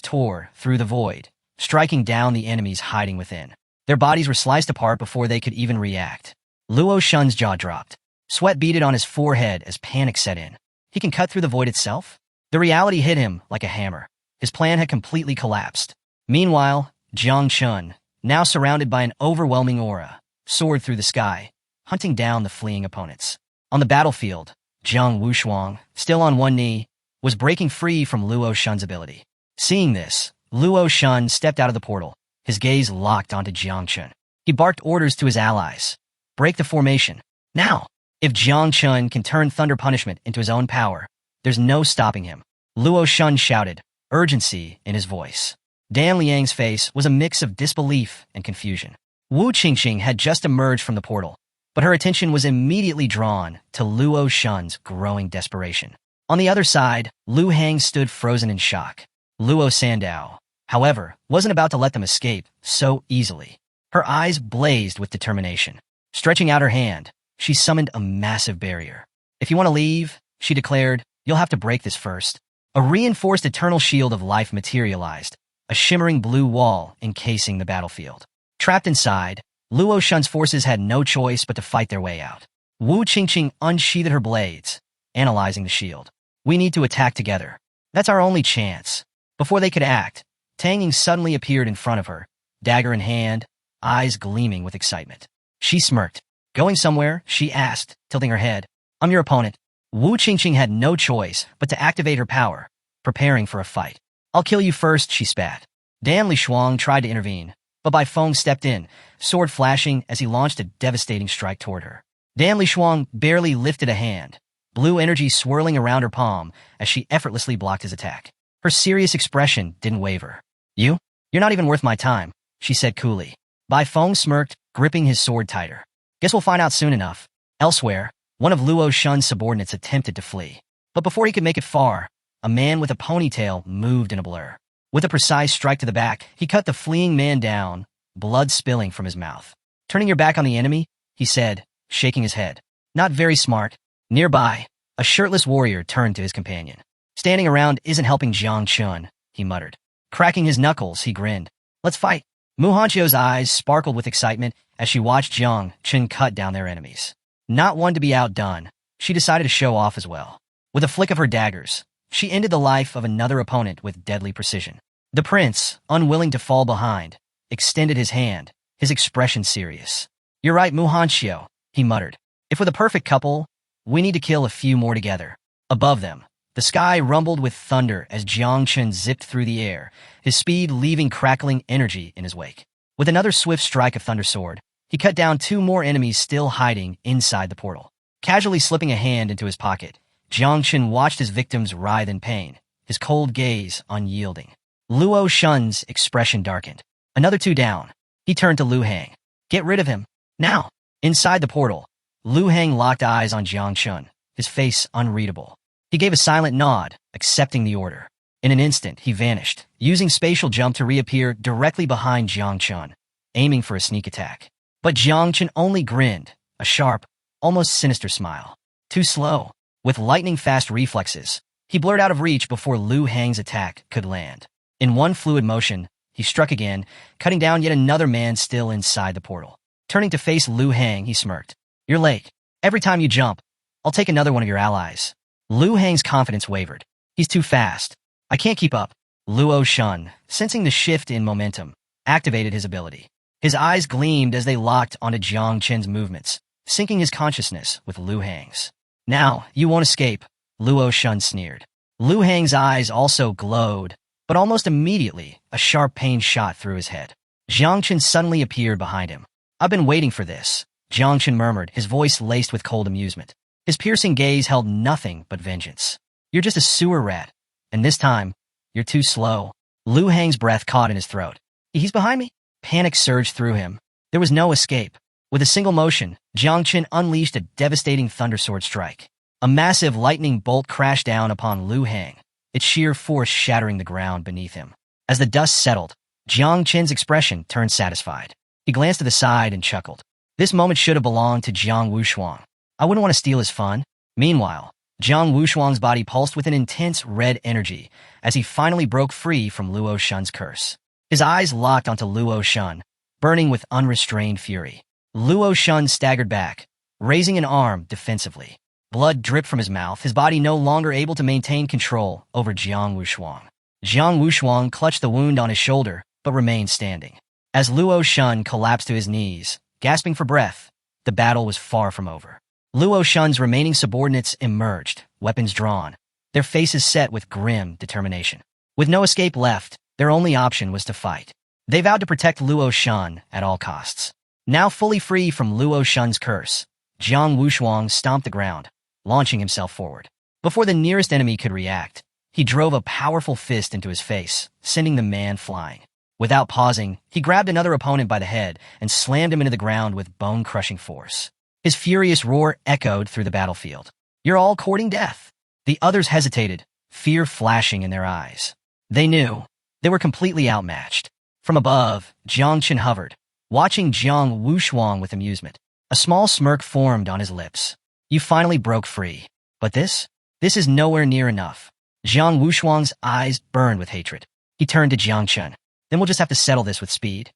tore through the void, striking down the enemies hiding within. Their bodies were sliced apart before they could even react. Luo Shun's jaw dropped. Sweat beaded on his forehead as panic set in. He can cut through the void itself? The reality hit him like a hammer. His plan had completely collapsed. Meanwhile, Jiang Chun, now surrounded by an overwhelming aura, soared through the sky, hunting down the fleeing opponents. On the battlefield, Jiang Wushuang, still on one knee, was breaking free from Luo Shun's ability. Seeing this, Luo Shun stepped out of the portal, his gaze locked onto Jiang Chun. He barked orders to his allies. Break the formation. Now! If Jiang Chun can turn Thunder Punishment into his own power, there's no stopping him. Luo Shun shouted, urgency in his voice. Dan Liang's face was a mix of disbelief and confusion. Wu Qingqing had just emerged from the portal, but her attention was immediately drawn to Luo Shun's growing desperation. On the other side, Lu Hang stood frozen in shock. Luo Sandao, however, wasn't about to let them escape so easily. Her eyes blazed with determination. Stretching out her hand, she summoned a massive barrier. If you want to leave, she declared, you'll have to break this first. A reinforced eternal shield of life materialized, a shimmering blue wall encasing the battlefield. Trapped inside, Luo Shun's forces had no choice but to fight their way out. Wu Qingqing unsheathed her blades, analyzing the shield. We need to attack together. That's our only chance. Before they could act, Tang Ying suddenly appeared in front of her, dagger in hand, eyes gleaming with excitement. She smirked. Going somewhere? She asked, tilting her head. I'm your opponent. Wu Qingqing had no choice but to activate her power, preparing for a fight. I'll kill you first, she spat. Dan Lishuang tried to intervene, but Bai Feng stepped in, sword flashing as he launched a devastating strike toward her. Dan Lishuang barely lifted a hand, blue energy swirling around her palm as she effortlessly blocked his attack. Her serious expression didn't waver. You're not even worth my time, she said coolly. Bai Feng smirked, gripping his sword tighter. Guess we'll find out soon enough. Elsewhere, one of Luo Shun's subordinates attempted to flee. But before he could make it far, a man with a ponytail moved in a blur. With a precise strike to the back, he cut the fleeing man down, blood spilling from his mouth. Turning your back on the enemy, he said, shaking his head. Not very smart. Nearby, a shirtless warrior turned to his companion. Standing around isn't helping Jiang Chun, he muttered. Cracking his knuckles, he grinned. Let's fight. Mu Hanchio's eyes sparkled with excitement as she watched Jiang Chun cut down their enemies. Not one to be outdone, she decided to show off as well. With a flick of her daggers, she ended the life of another opponent with deadly precision. The prince, unwilling to fall behind, extended his hand, his expression serious. You're right, Mu Hanchio, he muttered. If we're the perfect couple, we need to kill a few more together. Above them, the sky rumbled with thunder as Jiang Chun zipped through the air, his speed leaving crackling energy in his wake. With another swift strike of Thunder Sword, he cut down two more enemies still hiding inside the portal. Casually slipping a hand into his pocket, Jiang Chun watched his victims writhe in pain, his cold gaze unyielding. Luo Shun's expression darkened. Another two down. He turned to Lu Hang. Get rid of him. Now. Inside the portal, Lu Hang locked eyes on Jiang Chun, his face unreadable. He gave a silent nod, accepting the order. In an instant, he vanished, using spatial jump to reappear directly behind Jiang Chun, aiming for a sneak attack. But Jiang Chun only grinned, a sharp, almost sinister smile. Too slow. With lightning-fast reflexes, he blurred out of reach before Lu Hang's attack could land. In one fluid motion, he struck again, cutting down yet another man still inside the portal. Turning to face Lu Hang, he smirked. You're late. Every time you jump, I'll take another one of your allies. Lu Hang's confidence wavered. He's too fast. I can't keep up. Luo Shun, sensing the shift in momentum, activated his ability. His eyes gleamed as they locked onto Jiang Chun's movements, syncing his consciousness with Lu Hang's. Now, you won't escape, Luo Shun sneered. Lu Hang's eyes also glowed, but almost immediately, a sharp pain shot through his head. Jiang Chun suddenly appeared behind him. I've been waiting for this, Jiang Chun murmured, his voice laced with cold amusement. His piercing gaze held nothing but vengeance. You're just a sewer rat, and this time, you're too slow. Lu Hang's breath caught in his throat. He's behind me? Panic surged through him. There was no escape. With a single motion, Jiang Qin unleashed a devastating thundersword strike. A massive lightning bolt crashed down upon Lu Hang, its sheer force shattering the ground beneath him. As the dust settled, Jiang Qin's expression turned satisfied. He glanced to the side and chuckled. This moment should have belonged to Jiang Wushuang. I wouldn't want to steal his fun. Meanwhile, Jiang Wushuang's body pulsed with an intense red energy as he finally broke free from Luo Shun's curse. His eyes locked onto Luo Shun, burning with unrestrained fury. Luo Shun staggered back, raising an arm defensively. Blood dripped from his mouth, his body no longer able to maintain control over Jiang Wushuang. Jiang Wushuang clutched the wound on his shoulder, but remained standing. As Luo Shun collapsed to his knees, gasping for breath, the battle was far from over. Luo Shun's remaining subordinates emerged, weapons drawn, their faces set with grim determination. With no escape left, their only option was to fight. They vowed to protect Luo Shun at all costs. Now fully free from Luo Shun's curse, Jiang Wushuang stomped the ground, launching himself forward. Before the nearest enemy could react, he drove a powerful fist into his face, sending the man flying. Without pausing, he grabbed another opponent by the head and slammed him into the ground with bone-crushing force. His furious roar echoed through the battlefield. "You're all courting death." The others hesitated, fear flashing in their eyes. They knew they were completely outmatched. From above, Jiang Qin hovered, watching Jiang Wushuang with amusement. A small smirk formed on his lips. "You finally broke free. But this is nowhere near enough." Jiang Wushuang's eyes burned with hatred. He turned to Jiang Qin. "Then we'll just have to settle this with speed.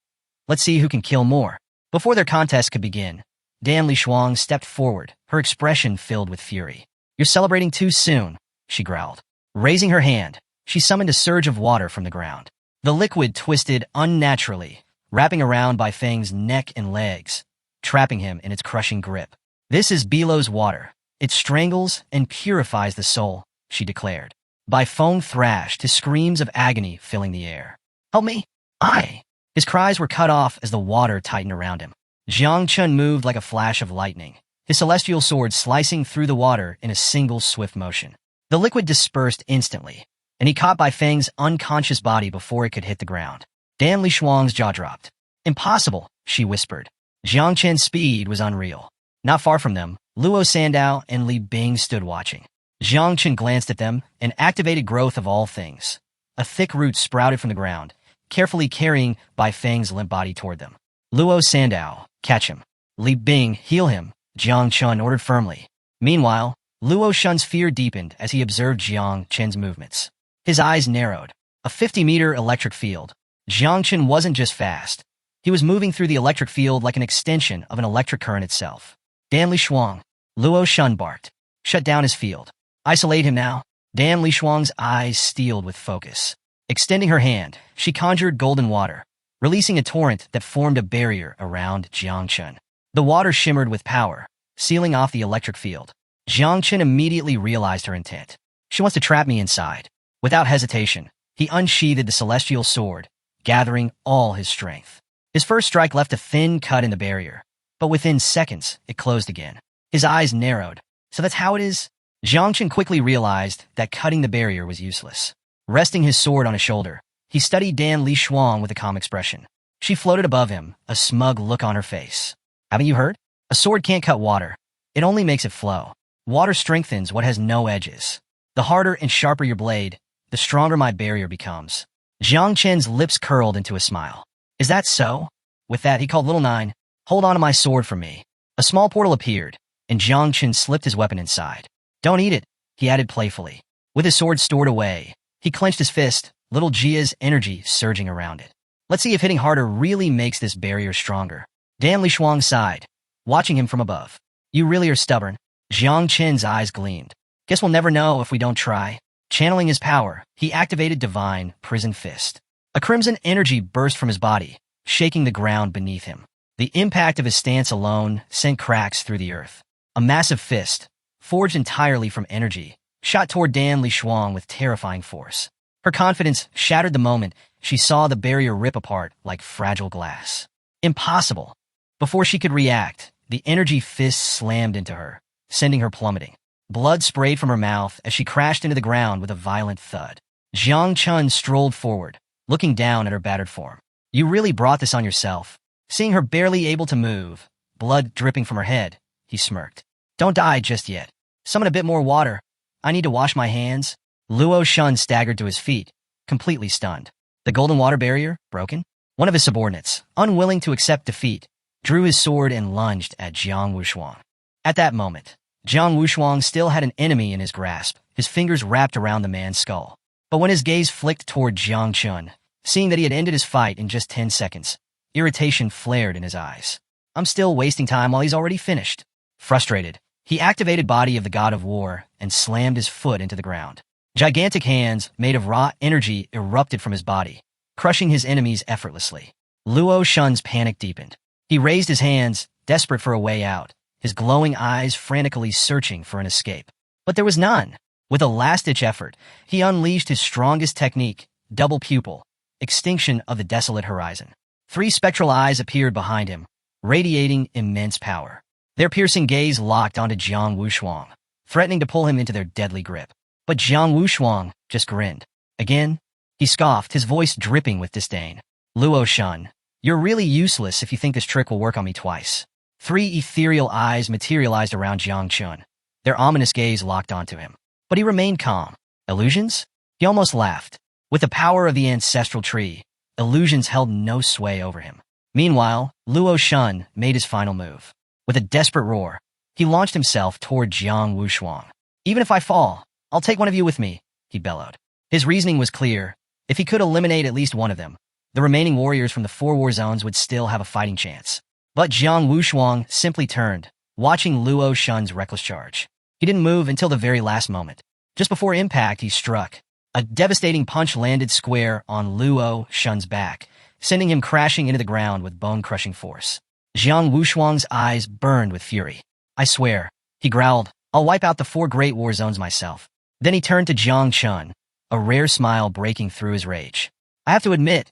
Let's see who can kill more." Before their contest could begin, Dan Lishuang stepped forward, her expression filled with fury. "You're celebrating too soon," she growled. Raising her hand, she summoned a surge of water from the ground. The liquid twisted unnaturally, wrapping around Bai Feng's neck and legs, trapping him in its crushing grip. "This is Belo's water. It strangles and purifies the soul," she declared. Bai Feng thrashed, his screams of agony filling the air. "Help me! I!" His cries were cut off as the water tightened around him. Jiang Qin moved like a flash of lightning, his celestial sword slicing through the water in a single swift motion. The liquid dispersed instantly, and he caught Bai Feng's unconscious body before it could hit the ground. Dan Lishuang's jaw dropped. "Impossible," she whispered. Jiang Qin's speed was unreal. Not far from them, Luo Sandao and Li Bing stood watching. Jiang Qin glanced at them and activated growth of all things. A thick root sprouted from the ground, carefully carrying Bai Feng's limp body toward them. "Luo Sandao, catch him. Li Bing, heal him," Jiang Qin ordered firmly. Meanwhile, Luo Shun's fear deepened as he observed Jiang Qin's movements. His eyes narrowed. A 50-meter electric field. Jiang Qin wasn't just fast. He was moving through the electric field like an extension of an electric current itself. "Dan Lishuang," Luo Shun barked. "Shut down his field. Isolate him now." Dan Lishuang's eyes steeled with focus. Extending her hand, she conjured golden water, releasing a torrent that formed a barrier around Jiang Qin. The water shimmered with power, sealing off the electric field. Jiang Qin immediately realized her intent. "She wants to trap me inside." Without hesitation, he unsheathed the celestial sword, gathering all his strength. His first strike left a thin cut in the barrier, but within seconds, it closed again. His eyes narrowed. "So that's how it is?" Jiang Qin quickly realized that cutting the barrier was useless. Resting his sword on his shoulder, he studied Dan Lishuang with a calm expression. She floated above him, a smug look on her face. "Haven't you heard? A sword can't cut water. It only makes it flow. Water strengthens what has no edges. The harder and sharper your blade, the stronger my barrier becomes." Jiang Qin's lips curled into a smile. "Is that so?" With that, he called Little Nine, "Hold on to my sword for me." A small portal appeared, and Jiang Qin slipped his weapon inside. "Don't eat it," he added playfully. With his sword stored away, he clenched his fist, little Jia's energy surging around it. "Let's see if hitting harder really makes this barrier stronger." Dan Lishuang sighed, watching him from above. "You really are stubborn." Jiang Qin's eyes gleamed. "Guess we'll never know if we don't try." Channeling his power, he activated Divine Prison Fist. A crimson energy burst from his body, shaking the ground beneath him. The impact of his stance alone sent cracks through the earth. A massive fist, forged entirely from energy, shot toward Dan Lishuang with terrifying force. Her confidence shattered the moment she saw the barrier rip apart like fragile glass. Impossible! Before she could react, the energy fist slammed into her, sending her plummeting. Blood sprayed from her mouth as she crashed into the ground with a violent thud. Jiang Qin strolled forward, looking down at her battered form. "You really brought this on yourself." Seeing her barely able to move, blood dripping from her head, he smirked. Don't die just yet. Summon a bit more water. I need to wash my hands. Luo Shun staggered to his feet, completely stunned. The golden water barrier, broken? One of his subordinates, unwilling to accept defeat, drew his sword and lunged at Jiang Wushuang. At that moment, Jiang Wushuang still had an enemy in his grasp, his fingers wrapped around the man's skull. But when his gaze flicked toward Jiang Chun, seeing that he had ended his fight in just 10 seconds, irritation flared in his eyes. I'm still wasting time while he's already finished. Frustrated, he activated Body of the God of War and slammed his foot into the ground. Gigantic hands, made of raw energy, erupted from his body, crushing his enemies effortlessly. Luo Shun's panic deepened. He raised his hands, desperate for a way out, his glowing eyes frantically searching for an escape. But there was none. With a last-ditch effort, he unleashed his strongest technique, double pupil, extinction of the desolate horizon. 3 spectral eyes appeared behind him, radiating immense power. Their piercing gaze locked onto Jiang Wushuang, threatening to pull him into their deadly grip. But Jiang Wushuang just grinned. Again, he scoffed, his voice dripping with disdain. Luo Shun, you're really useless if you think this trick will work on me twice. 3 ethereal eyes materialized around Jiang Chun, their ominous gaze locked onto him. But he remained calm. Illusions? He almost laughed. With the power of the ancestral tree, illusions held no sway over him. Meanwhile, Luo Shun made his final move. With a desperate roar, he launched himself toward Jiang Wushuang. Even if I fall, I'll take one of you with me, he bellowed. His reasoning was clear. If he could eliminate at least one of them, the remaining warriors from the 4 war zones would still have a fighting chance. But Jiang Wushuang simply turned, watching Luo Shun's reckless charge. He didn't move until the very last moment. Just before impact, he struck. A devastating punch landed square on Luo Shun's back, sending him crashing into the ground with bone-crushing force. Jiang Wushuang's eyes burned with fury. I swear, he growled, I'll wipe out the 4 great war zones myself. Then he turned to Jiang Chun, a rare smile breaking through his rage. I have to admit,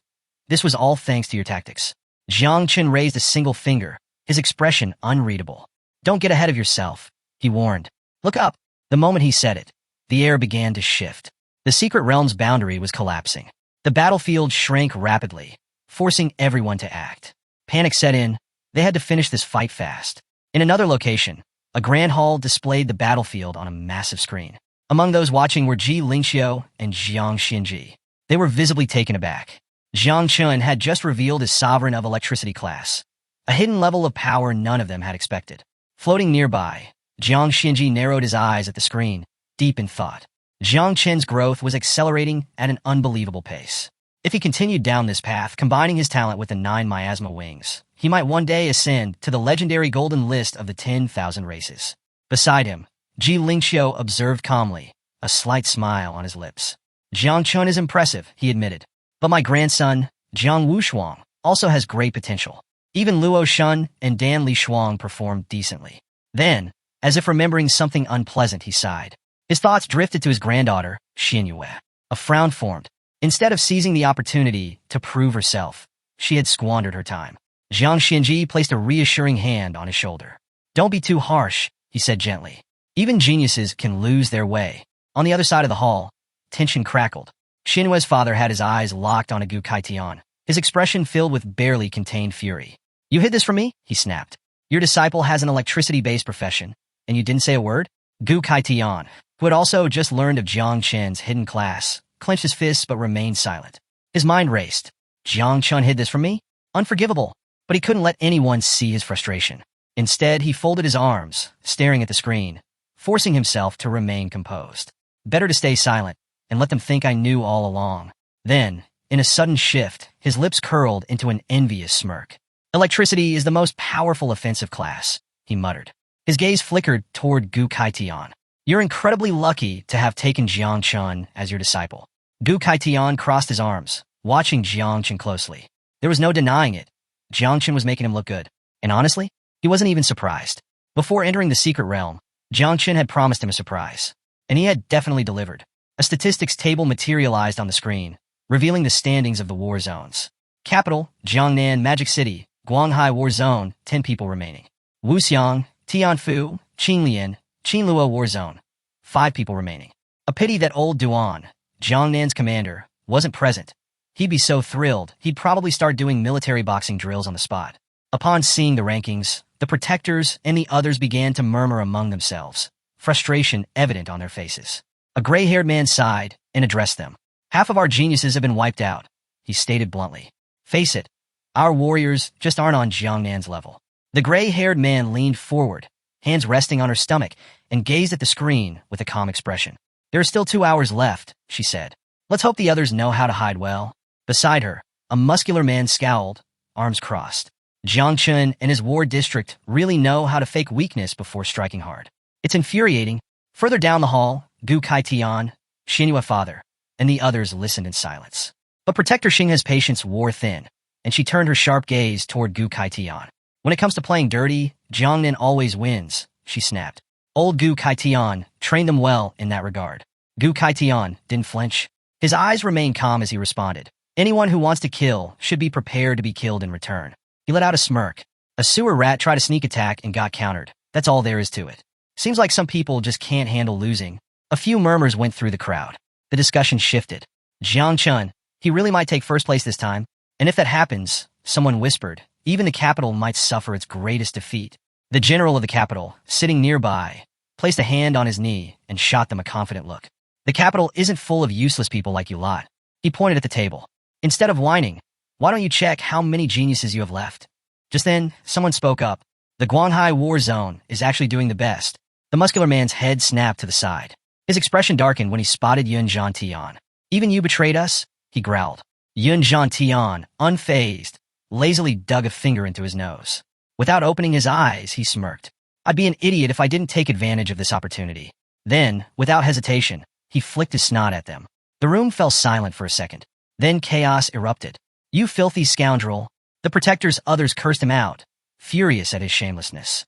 this was all thanks to your tactics. Jiang Chun raised a single finger, his expression unreadable. Don't get ahead of yourself, he warned. Look up. The moment he said it, the air began to shift. The secret realm's boundary was collapsing. The battlefield shrank rapidly, forcing everyone to act. Panic set in. They had to finish this fight fast. In another location, a grand hall displayed the battlefield on a massive screen. Among those watching were Ji Lingxiu and Jiang Xinji. They were visibly taken aback. Jiang Chun had just revealed his sovereign of electricity class, a hidden level of power none of them had expected. Floating nearby, Jiang Xinji narrowed his eyes at the screen, deep in thought. Jiang Chen's growth was accelerating at an unbelievable pace. If he continued down this path, combining his talent with the 9 miasma wings, he might one day ascend to the legendary golden list of the 10,000 races. Beside him, Ji Lingxiu observed calmly, a slight smile on his lips. Jiang Chun is impressive, he admitted. But my grandson, Jiang Wushuang, also has great potential. Even Luo Shun and Dan Li Shuang performed decently. Then, as if remembering something unpleasant, he sighed. His thoughts drifted to his granddaughter, Xinyue. A frown formed. Instead of seizing the opportunity to prove herself, she had squandered her time. Jiang Xinji placed a reassuring hand on his shoulder. Don't be too harsh, he said gently. Even geniuses can lose their way. On the other side of the hall, tension crackled. Xinyue's father had his eyes locked on Gu Kaitian, his expression filled with barely contained fury. You hid this from me? He snapped. Your disciple has an electricity-based profession, and you didn't say a word? Gu Kaitian, who had also just learned of Jiang Chen's hidden class, clenched his fists but remained silent. His mind raced. Jiang Chun hid this from me? Unforgivable. But he couldn't let anyone see his frustration. Instead, he folded his arms, staring at the screen, forcing himself to remain composed. Better to stay silent and let them think I knew all along. Then, in a sudden shift, his lips curled into an envious smirk. Electricity is the most powerful offensive class, he muttered. His gaze flickered toward Gu Kaitian. You're incredibly lucky to have taken Jiang Chun as your disciple. Gu Kaitian crossed his arms, watching Jiang Chun closely. There was no denying it. Jiang Chun was making him look good. And honestly, he wasn't even surprised. Before entering the secret realm, Jiang Chun had promised him a surprise. And he had definitely delivered. A statistics table materialized on the screen, revealing the standings of the war zones. Capital, Jiangnan Magic City, Guanghai War Zone, 10 people remaining. Wuxiang, Tianfu, Qinglian, Qinluo War Zone, 5 people remaining. A pity that old Duan, Jiangnan's commander, wasn't present. He'd be so thrilled, he'd probably start doing military boxing drills on the spot. Upon seeing the rankings, the protectors and the others began to murmur among themselves, frustration evident on their faces. A gray-haired man sighed and addressed them. "Half of our geniuses have been wiped out," he stated bluntly. "Face it, our warriors just aren't on Jiangnan's level." The gray-haired man leaned forward, hands resting on her stomach, and gazed at the screen with a calm expression. "There are still 2 hours left," she said. "Let's hope the others know how to hide well." Beside her, a muscular man scowled, arms crossed. Jiang Chun and his war district really know how to fake weakness before striking hard. It's infuriating. Further down the hall, Gu Kaitian, Xinhua father, and the others listened in silence. But Protector Xingha's patience wore thin, and she turned her sharp gaze toward Gu Kaitian. "When it comes to playing dirty, Jiangnan always wins," she snapped. Old Gu Kaitian trained them well in that regard. Gu Kaitian didn't flinch. His eyes remained calm as he responded. "Anyone who wants to kill should be prepared to be killed in return." He let out a smirk. "A sewer rat tried a sneak attack and got countered. That's all there is to it. Seems like some people just can't handle losing." A few murmurs went through the crowd. The discussion shifted. "Jiang Chun, he really might take first place this time. And if that happens," someone whispered, "even the capital might suffer its greatest defeat." The general of the capital, sitting nearby, placed a hand on his knee and shot them a confident look. "The capital isn't full of useless people like you lot." He pointed at the table. "Instead of whining, why don't you check how many geniuses you have left?" Just then, someone spoke up. "The Guanghai War Zone is actually doing the best." The muscular man's head snapped to the side. His expression darkened when he spotted Yun Zhantian. "Even you betrayed us?" he growled. Yun Zhantian, unfazed, lazily dug a finger into his nose. Without opening his eyes, he smirked. "I'd be an idiot if I didn't take advantage of this opportunity." Then, without hesitation, he flicked his snot at them. The room fell silent for a second. Then chaos erupted. "You filthy scoundrel!" The Protector's others cursed him out, furious at his shamelessness.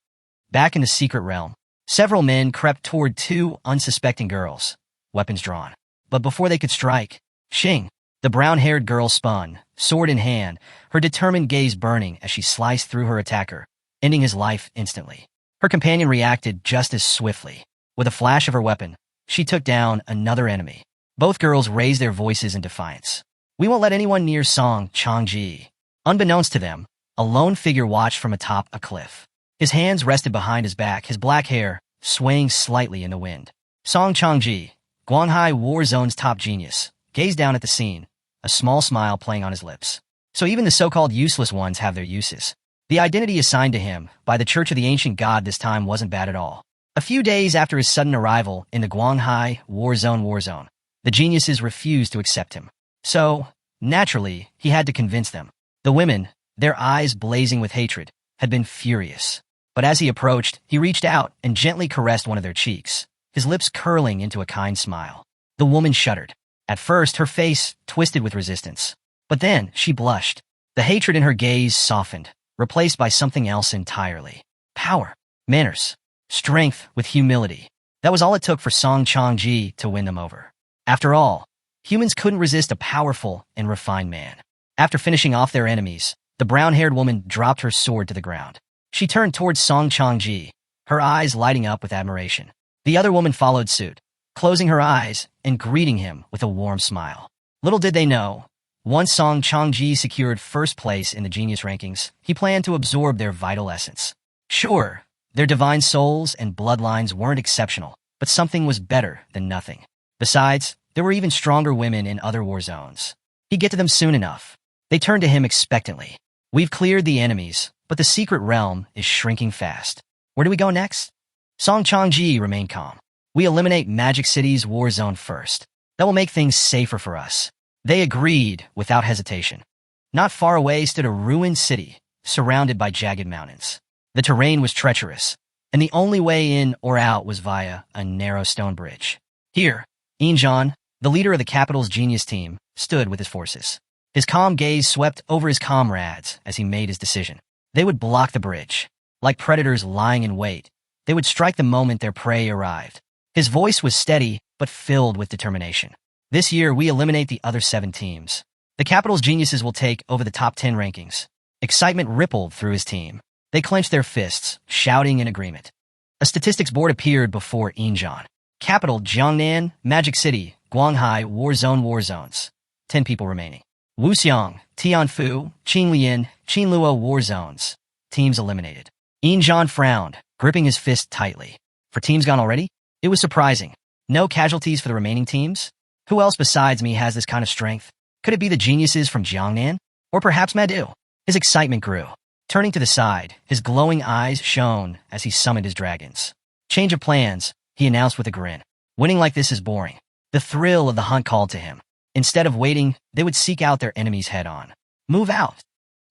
Back in the secret realm, several men crept toward 2 unsuspecting girls, weapons drawn. But before they could strike, Xing, the brown-haired girl, spun, sword in hand, her determined gaze burning as she sliced through her attacker, ending his life instantly. Her companion reacted just as swiftly. With a flash of her weapon, she took down another enemy. Both girls raised their voices in defiance. "We won't let anyone near Song Changji." Unbeknownst to them, a lone figure watched from atop a cliff. His hands rested behind his back, his black hair swaying slightly in the wind. Song Changji, Guanghai War Zone's top genius, gazed down at the scene, a small smile playing on his lips. So even the so-called useless ones have their uses. The identity assigned to him by the Church of the Ancient God this time wasn't bad at all. A few days after his sudden arrival in the Guanghai War Zone, the geniuses refused to accept him. So, naturally, he had to convince them. The women, their eyes blazing with hatred, had been furious. But as he approached, he reached out and gently caressed one of their cheeks, his lips curling into a kind smile. The woman shuddered. At first, her face twisted with resistance. But then, she blushed. The hatred in her gaze softened, replaced by something else entirely. Power, manners, strength with humility. That was all it took for Song Changji to win them over. After all, humans couldn't resist a powerful and refined man. After finishing off their enemies, the brown-haired woman dropped her sword to the ground. She turned towards Song Changji, her eyes lighting up with admiration. The other woman followed suit, closing her eyes and greeting him with a warm smile. Little did they know, once Song Changji secured first place in the genius rankings, he planned to absorb their vital essence. Sure, their divine souls and bloodlines weren't exceptional, but something was better than nothing. Besides, there were even stronger women in other war zones. He'd get to them soon enough. They turned to him expectantly. "We've cleared the enemies, but the secret realm is shrinking fast. Where do we go next?" Song Changji remained calm. "We eliminate Magic City's war zone first. That will make things safer for us." They agreed without hesitation. Not far away stood a ruined city, surrounded by jagged mountains. The terrain was treacherous, and the only way in or out was via a narrow stone bridge. Here, Injan, the leader of the capital's genius team, stood with his forces. His calm gaze swept over his comrades as he made his decision. They would block the bridge. Like predators lying in wait, they would strike the moment their prey arrived. His voice was steady, but filled with determination. "This year, we eliminate the other 7 teams. The capital's geniuses will take over the top 10 rankings." Excitement rippled through his team. They clenched their fists, shouting in agreement. A statistics board appeared before Injan. Capital Jiangnan, Magic City, Guanghai, War Zones. 10 people remaining. Wuxiang, Tianfu, Qinlian, Qinluo War Zones. teams eliminated. Injan frowned, gripping his fist tightly. For teams gone already? It was surprising. No casualties for the remaining teams? Who else besides me has this kind of strength? Could it be the geniuses from Jiangnan? Or perhaps Madu? His excitement grew. Turning to the side, his glowing eyes shone as he summoned his dragons. Change of plans, he announced with a grin. Winning like this is boring. The thrill of the hunt called to him. Instead of waiting, they would seek out their enemies head-on. Move out.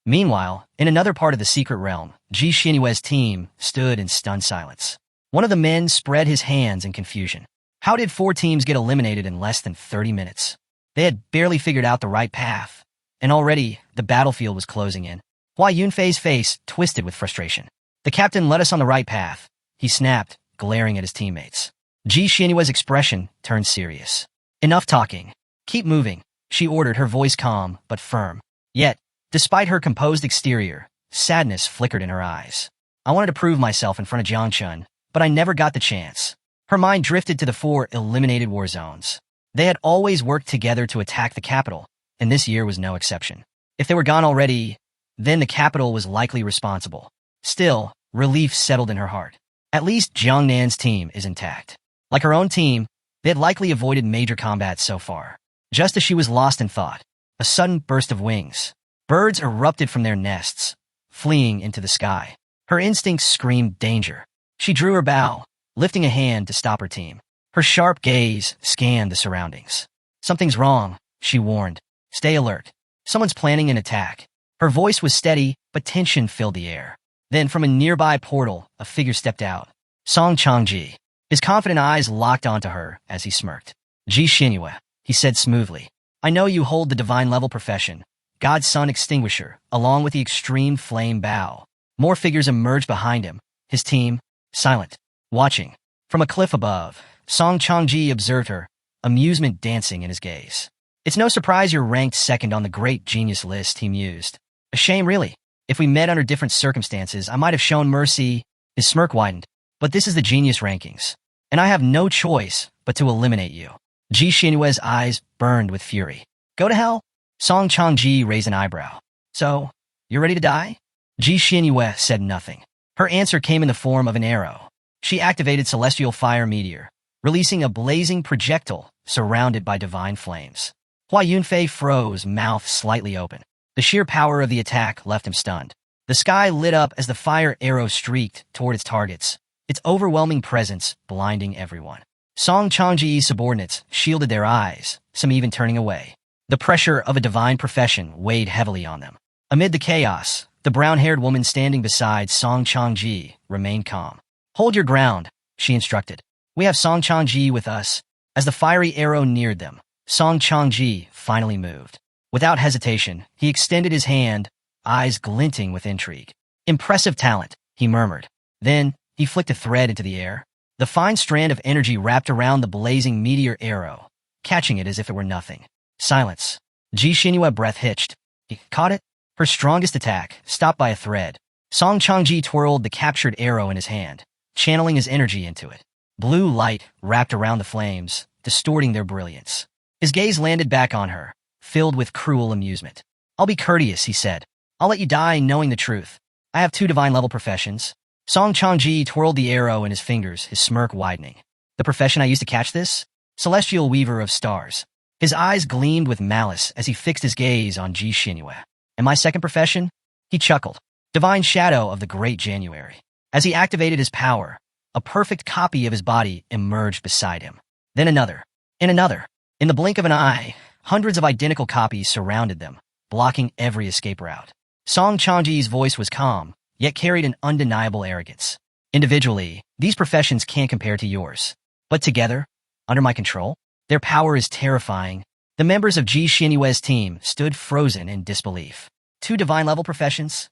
Meanwhile, in another part of the secret realm, Ji Xinyue's team stood in stunned silence. One of the men spread his hands in confusion. How did 4 teams get eliminated in less than 30 minutes? They had barely figured out the right path, and already the battlefield was closing in. Hua Yunfei's face twisted with frustration. The captain led us on the right path, he snapped, glaring at his teammates. Ji Xinyue's expression turned serious. Enough talking. Keep moving, she ordered, her voice calm but firm. Yet, despite her composed exterior, sadness flickered in her eyes. I wanted to prove myself in front of Jiangchun, but I never got the chance. Her mind drifted to the 4 eliminated war zones. They had always worked together to attack the capital, and this year was no exception. If they were gone already, then the capital was likely responsible. Still, relief settled in her heart. At least Jiangnan's team is intact. Like her own team, they had likely avoided major combat so far. Just as she was lost in thought, a sudden burst of wings. Birds erupted from their nests, fleeing into the sky. Her instincts screamed danger. She drew her bow, lifting a hand to stop her team. Her sharp gaze scanned the surroundings. Something's wrong, she warned. Stay alert. Someone's planning an attack. Her voice was steady, but tension filled the air. Then from a nearby portal, a figure stepped out. Song Changji. His confident eyes locked onto her as he smirked. Ji Xinyue, he said smoothly. I know you hold the divine-level profession, God's Sun Extinguisher, along with the extreme flame bow. More figures emerged behind him, his team, silent, watching. From a cliff above, Song Changji observed her, amusement dancing in his gaze. It's no surprise you're ranked second on the great genius list, he mused. A shame, really. If we met under different circumstances, I might have shown mercy. His smirk widened. But this is the genius rankings, and I have no choice but to eliminate you. Ji Xinyue's eyes burned with fury. Go to hell? Song Changji raised an eyebrow. So, you're ready to die? Ji Xinyue said nothing. Her answer came in the form of an arrow. She activated Celestial Fire Meteor, releasing a blazing projectile surrounded by divine flames. Hua Yunfei froze, mouth slightly open. The sheer power of the attack left him stunned. The sky lit up as the fire arrow streaked toward its targets, its overwhelming presence blinding everyone. Song Changji's subordinates shielded their eyes, some even turning away. The pressure of a divine profession weighed heavily on them. Amid the chaos, the brown-haired woman standing beside Song Changji remained calm. Hold your ground, she instructed. We have Song Changji with us. As the fiery arrow neared them, Song Changji finally moved. Without hesitation, he extended his hand, eyes glinting with intrigue. Impressive talent, he murmured. Then, he flicked a thread into the air. The fine strand of energy wrapped around the blazing meteor arrow, catching it as if it were nothing. Silence. Ji Xinyue breath hitched. He caught it. Her strongest attack, stopped by a thread. Song Changji twirled the captured arrow in his hand, channeling his energy into it. Blue light wrapped around the flames, distorting their brilliance. His gaze landed back on her, filled with cruel amusement. I'll be courteous, he said. I'll let you die knowing the truth. I have 2 divine-level professions. Song Changji twirled the arrow in his fingers, his smirk widening. The profession I used to catch this? Celestial Weaver of Stars. His eyes gleamed with malice as he fixed his gaze on Ji Xinyue. And my second profession? He chuckled. Divine Shadow of the Great January. As he activated his power, a perfect copy of his body emerged beside him. Then another. And another. In the blink of an eye, hundreds of identical copies surrounded them, blocking every escape route. Song Changji's voice was calm, yet carried an undeniable arrogance. Individually, these professions can't compare to yours. But together, under my control, their power is terrifying. The members of Ji Xinyue's team stood frozen in disbelief. 2 divine-level professions?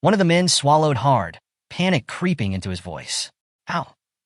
One of the men swallowed hard, panic creeping into his voice.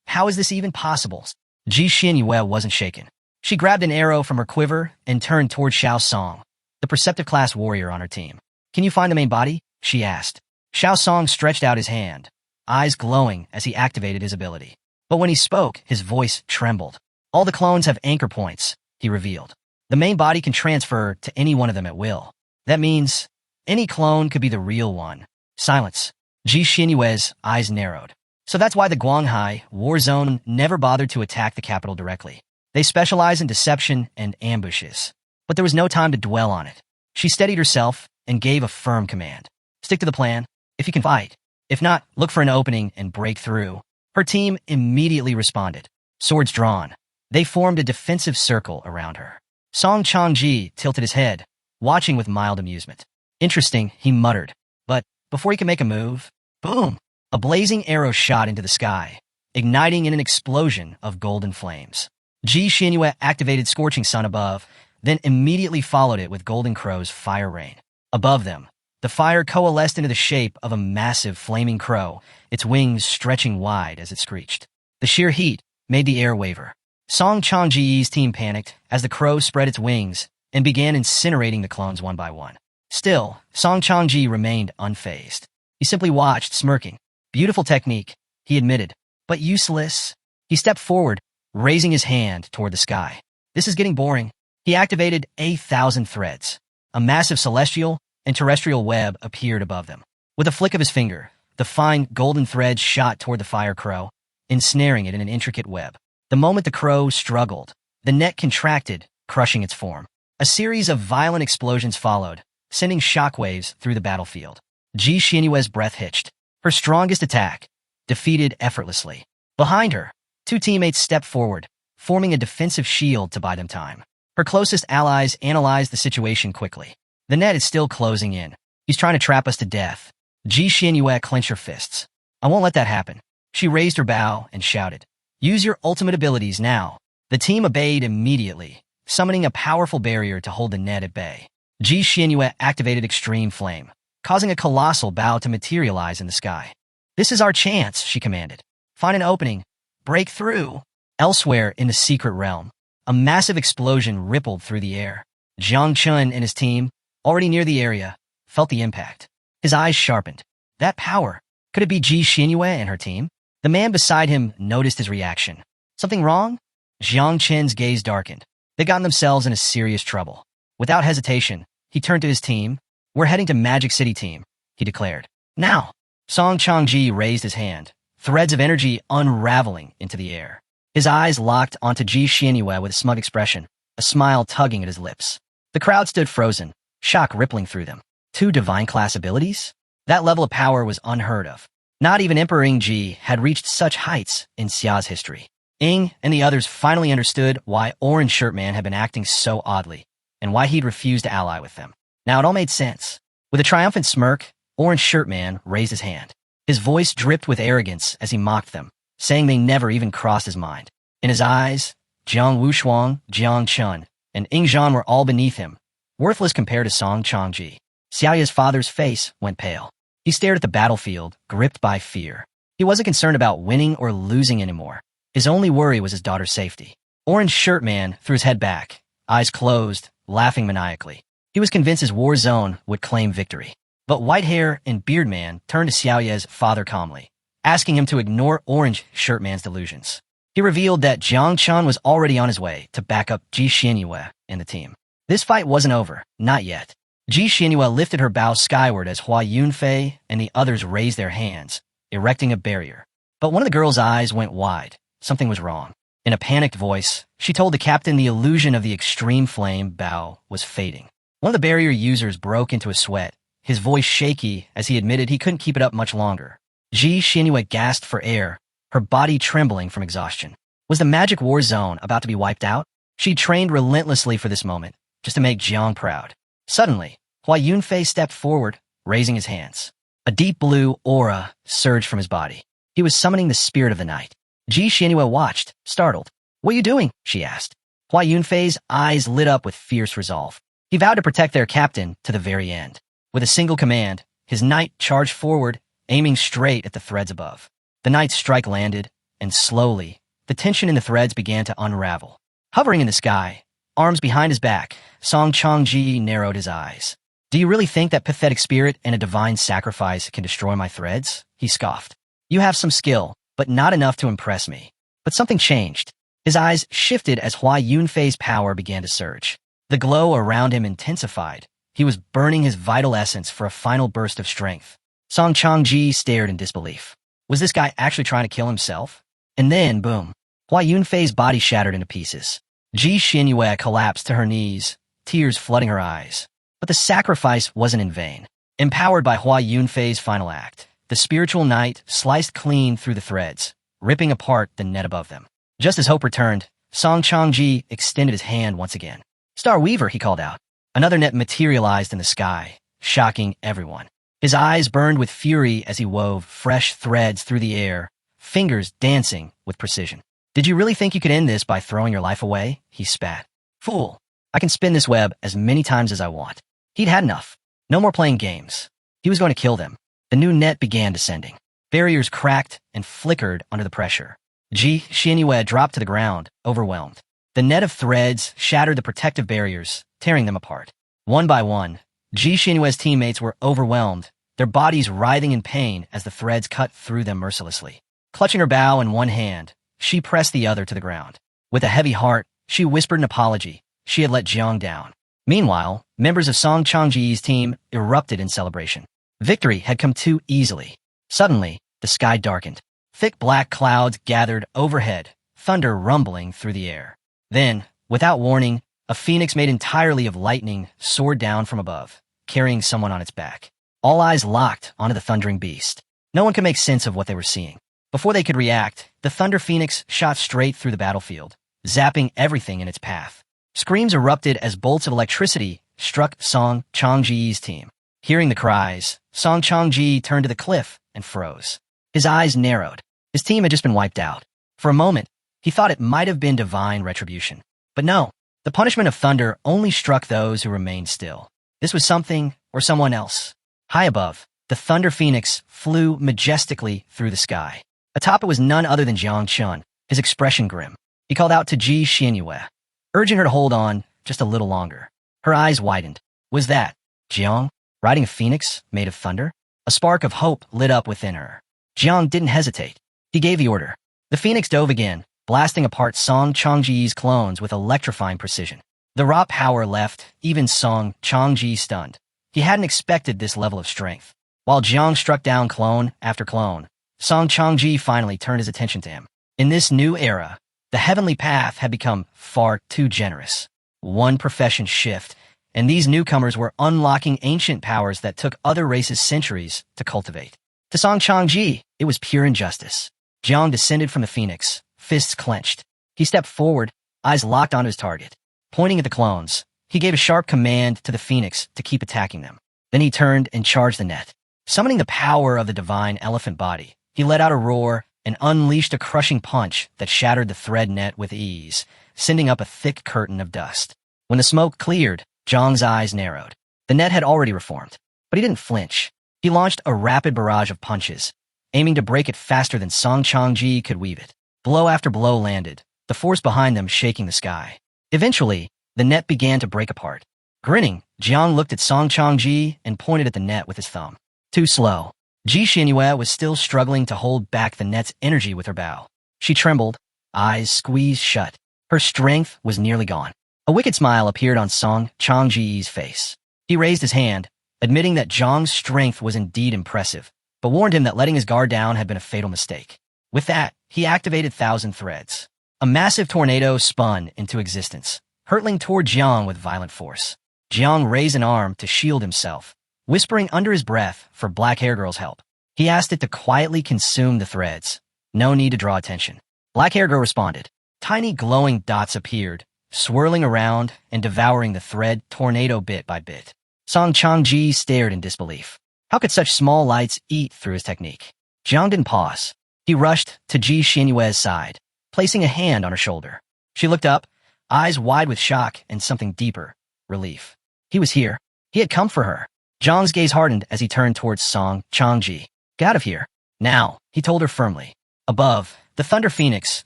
How is this even possible? Ji Xinyue wasn't shaken. She grabbed an arrow from her quiver and turned toward Xiao Song, the perceptive class warrior on her team. Can you find the main body? She asked. Xiao Song stretched out his hand, eyes glowing as he activated his ability. But when he spoke, his voice trembled. All the clones have anchor points, he revealed. The main body can transfer to any one of them at will. That means any clone could be the real one. Silence. Ji Xinyue's eyes narrowed. So that's why the Guanghai war zone never bothered to attack the capital directly. They specialize in deception and ambushes. But there was no time to dwell on it. She steadied herself and gave a firm command. Stick to the plan. If you can fight. If not, look for an opening and break through. Her team immediately responded. Swords drawn. They formed a defensive circle around her. Song Changji tilted his head, watching with mild amusement. Interesting, he muttered. But before he could make a move, boom! A blazing arrow shot into the sky, igniting in an explosion of golden flames. Ji Xinyue activated Scorching Sun above, then immediately followed it with Golden Crow's fire rain. Above them, the fire coalesced into the shape of a massive flaming crow, its wings stretching wide as it screeched. The sheer heat made the air waver. Song Changji's team panicked as the crow spread its wings and began incinerating the clones one by one. Still, Song Changji remained unfazed. He simply watched, smirking. Beautiful technique, he admitted, but useless. He stepped forward, raising his hand toward the sky. This is getting boring. He activated 1,000 threads. A massive celestial and terrestrial web appeared above them. With a flick of his finger, the fine golden threads shot toward the fire crow, ensnaring it in an intricate web. The moment the crow struggled, the net contracted, crushing its form. A series of violent explosions followed, sending shockwaves through the battlefield. Ji Xinyue's breath hitched. Her strongest attack, defeated effortlessly. Behind her, two teammates stepped forward, forming a defensive shield to buy them time. Her closest allies analyzed the situation quickly. The net is still closing in. He's trying to trap us to death. Ji Xinyue clenched her fists. I won't let that happen. She raised her bow and shouted. Use your ultimate abilities now. The team obeyed immediately, summoning a powerful barrier to hold the net at bay. Ji Xinyue activated Extreme Flame, causing a colossal bow to materialize in the sky. This is our chance, she commanded. Find an opening. Break through. Elsewhere in the secret realm, a massive explosion rippled through the air. Jiang Chun and his team, already near the area, felt the impact. His eyes sharpened. That power. Could it be Ji Xinyue and her team? The man beside him noticed his reaction. Something wrong? Jiang Chen's gaze darkened. They'd gotten themselves into serious trouble. Without hesitation, he turned to his team. We're heading to Magic City team, he declared. Now! Song Changji raised his hand, threads of energy unraveling into the air. His eyes locked onto Ji Xinyue with a smug expression, a smile tugging at his lips. The crowd stood frozen, shock rippling through them. 2 divine-class abilities? That level of power was unheard of. Not even Emperor Ingji had reached such heights in Xia's history. Ing and the others finally understood why Orange Shirt Man had been acting so oddly, and why he'd refused to ally with them. Now it all made sense. With a triumphant smirk, Orange Shirt Man raised his hand. His voice dripped with arrogance as he mocked them, saying they never even crossed his mind. In his eyes, Jiang Wushuang, Jiang Chun, and Ing Zhan were all beneath him, worthless compared to Song Changji. Xiaoya's father's face went pale. He stared at the battlefield, gripped by fear. He wasn't concerned about winning or losing anymore. His only worry was his daughter's safety. Orange Shirt Man threw his head back, eyes closed, laughing maniacally. He was convinced his war zone would claim victory. But White Hair and Beard Man turned to Xiaoya's father calmly, asking him to ignore Orange Shirt Man's delusions. He revealed that Jiang Chun was already on his way to back up Ji Xinyue and the team. This fight wasn't over, not yet. Ji Xinyue lifted her bow skyward as Hua Yunfei and the others raised their hands, erecting a barrier. But one of the girl's eyes went wide. Something was wrong. In a panicked voice, she told the captain the illusion of the extreme flame bow was fading. One of the barrier users broke into a sweat, his voice shaky as he admitted he couldn't keep it up much longer. Ji Xinyue gasped for air, her body trembling from exhaustion. Was the magic war zone about to be wiped out? She'd trained relentlessly for this moment, just to make Jiang proud. Suddenly, Hua Yunfei stepped forward, raising his hands. A deep blue aura surged from his body. He was summoning the spirit of the night. Ji Xinyue watched, startled. What are you doing? She asked. Hua Yunfei's eyes lit up with fierce resolve. He vowed to protect their captain to the very end. With a single command, his knight charged forward, aiming straight at the threads above. The knight's strike landed, and slowly, the tension in the threads began to unravel. Hovering in the sky, arms behind his back, Song Changji narrowed his eyes. Do you really think that pathetic spirit and a divine sacrifice can destroy my threads? He scoffed. You have some skill, but not enough to impress me. But something changed. His eyes shifted as Hua Yunfei's power began to surge. The glow around him intensified. He was burning his vital essence for a final burst of strength. Song Changji stared in disbelief. Was this guy actually trying to kill himself? And then, boom. Hua Yunfei's body shattered into pieces. Ji Xinyue collapsed to her knees, tears flooding her eyes. But the sacrifice wasn't in vain. Empowered by Hua Yunfei's final act, the spiritual knight sliced clean through the threads, ripping apart the net above them. Just as hope returned, Song Changji extended his hand once again. Star Weaver, he called out. Another net materialized in the sky, shocking everyone. His eyes burned with fury as he wove fresh threads through the air, fingers dancing with precision. Did you really think you could end this by throwing your life away? He spat. Fool, I can spin this web as many times as I want. He'd had enough. No more playing games. He was going to kill them. The new net began descending. Barriers cracked and flickered under the pressure. Ji Xinyue dropped to the ground, overwhelmed. The net of threads shattered the protective barriers, tearing them apart. One by one, Ji Xinyue's teammates were overwhelmed, their bodies writhing in pain as the threads cut through them mercilessly. Clutching her bow in one hand, she pressed the other to the ground. With a heavy heart, she whispered an apology. She had let Jiang down. Meanwhile, members of Song Changji's team erupted in celebration. Victory had come too easily. Suddenly, the sky darkened. Thick black clouds gathered overhead, thunder rumbling through the air. Then, without warning, a phoenix made entirely of lightning soared down from above, carrying someone on its back. All eyes locked onto the thundering beast. No one could make sense of what they were seeing. Before they could react, the Thunder Phoenix shot straight through the battlefield, zapping everything in its path. Screams erupted as bolts of electricity struck Song Changji's team. Hearing the cries, Song Changji turned to the cliff and froze. His eyes narrowed. His team had just been wiped out. For a moment, he thought it might have been divine retribution. But no, the punishment of thunder only struck those who remained still. This was something or someone else. High above, the Thunder Phoenix flew majestically through the sky. Atop it was none other than Jiang Chun, his expression grim. He called out to Ji Xinyue, urging her to hold on just a little longer. Her eyes widened. Was that Jiang riding a phoenix made of thunder? A spark of hope lit up within her. Jiang didn't hesitate. He gave the order. The phoenix dove again, blasting apart Song Changji's clones with electrifying precision. The raw power left even Song Changji stunned. He hadn't expected this level of strength. While Jiang struck down clone after clone, Song Changji finally turned his attention to him. In this new era, the heavenly path had become far too generous. One profession shift, and these newcomers were unlocking ancient powers that took other races centuries to cultivate. To Song Changji, it was pure injustice. Jiang descended from the phoenix, fists clenched. He stepped forward, eyes locked onto his target. Pointing at the clones, he gave a sharp command to the phoenix to keep attacking them. Then he turned and charged the net. Summoning the power of the divine elephant body, he let out a roar and unleashed a crushing punch that shattered the thread net with ease, sending up a thick curtain of dust. When the smoke cleared, Jiang's eyes narrowed. The net had already reformed, but he didn't flinch. He launched a rapid barrage of punches, aiming to break it faster than Song Changji could weave it. Blow after blow landed, the force behind them shaking the sky. Eventually, the net began to break apart. Grinning, Jiang looked at Song Changji and pointed at the net with his thumb. Too slow. Ji Xinyue was still struggling to hold back the net's energy with her bow. She trembled, eyes squeezed shut. Her strength was nearly gone. A wicked smile appeared on Song Changji's face. He raised his hand, admitting that Jiang's strength was indeed impressive, but warned him that letting his guard down had been a fatal mistake. With that, he activated Thousand Threads. A massive tornado spun into existence, hurtling toward Jiang with violent force. Jiang raised an arm to shield himself, whispering under his breath for Black Hair Girl's help. He asked it to quietly consume the threads. No need to draw attention. Black Hair Girl responded. Tiny glowing dots appeared, swirling around and devouring the thread tornado bit by bit. Song Changji stared in disbelief. How could such small lights eat through his technique? Jiang didn't pause. He rushed to Ji Xinyue's side, placing a hand on her shoulder. She looked up, eyes wide with shock and something deeper, relief. He was here. He had come for her. Jiang's gaze hardened as he turned towards Song Changji. Get out of here. Now, he told her firmly. Above, the Thunder Phoenix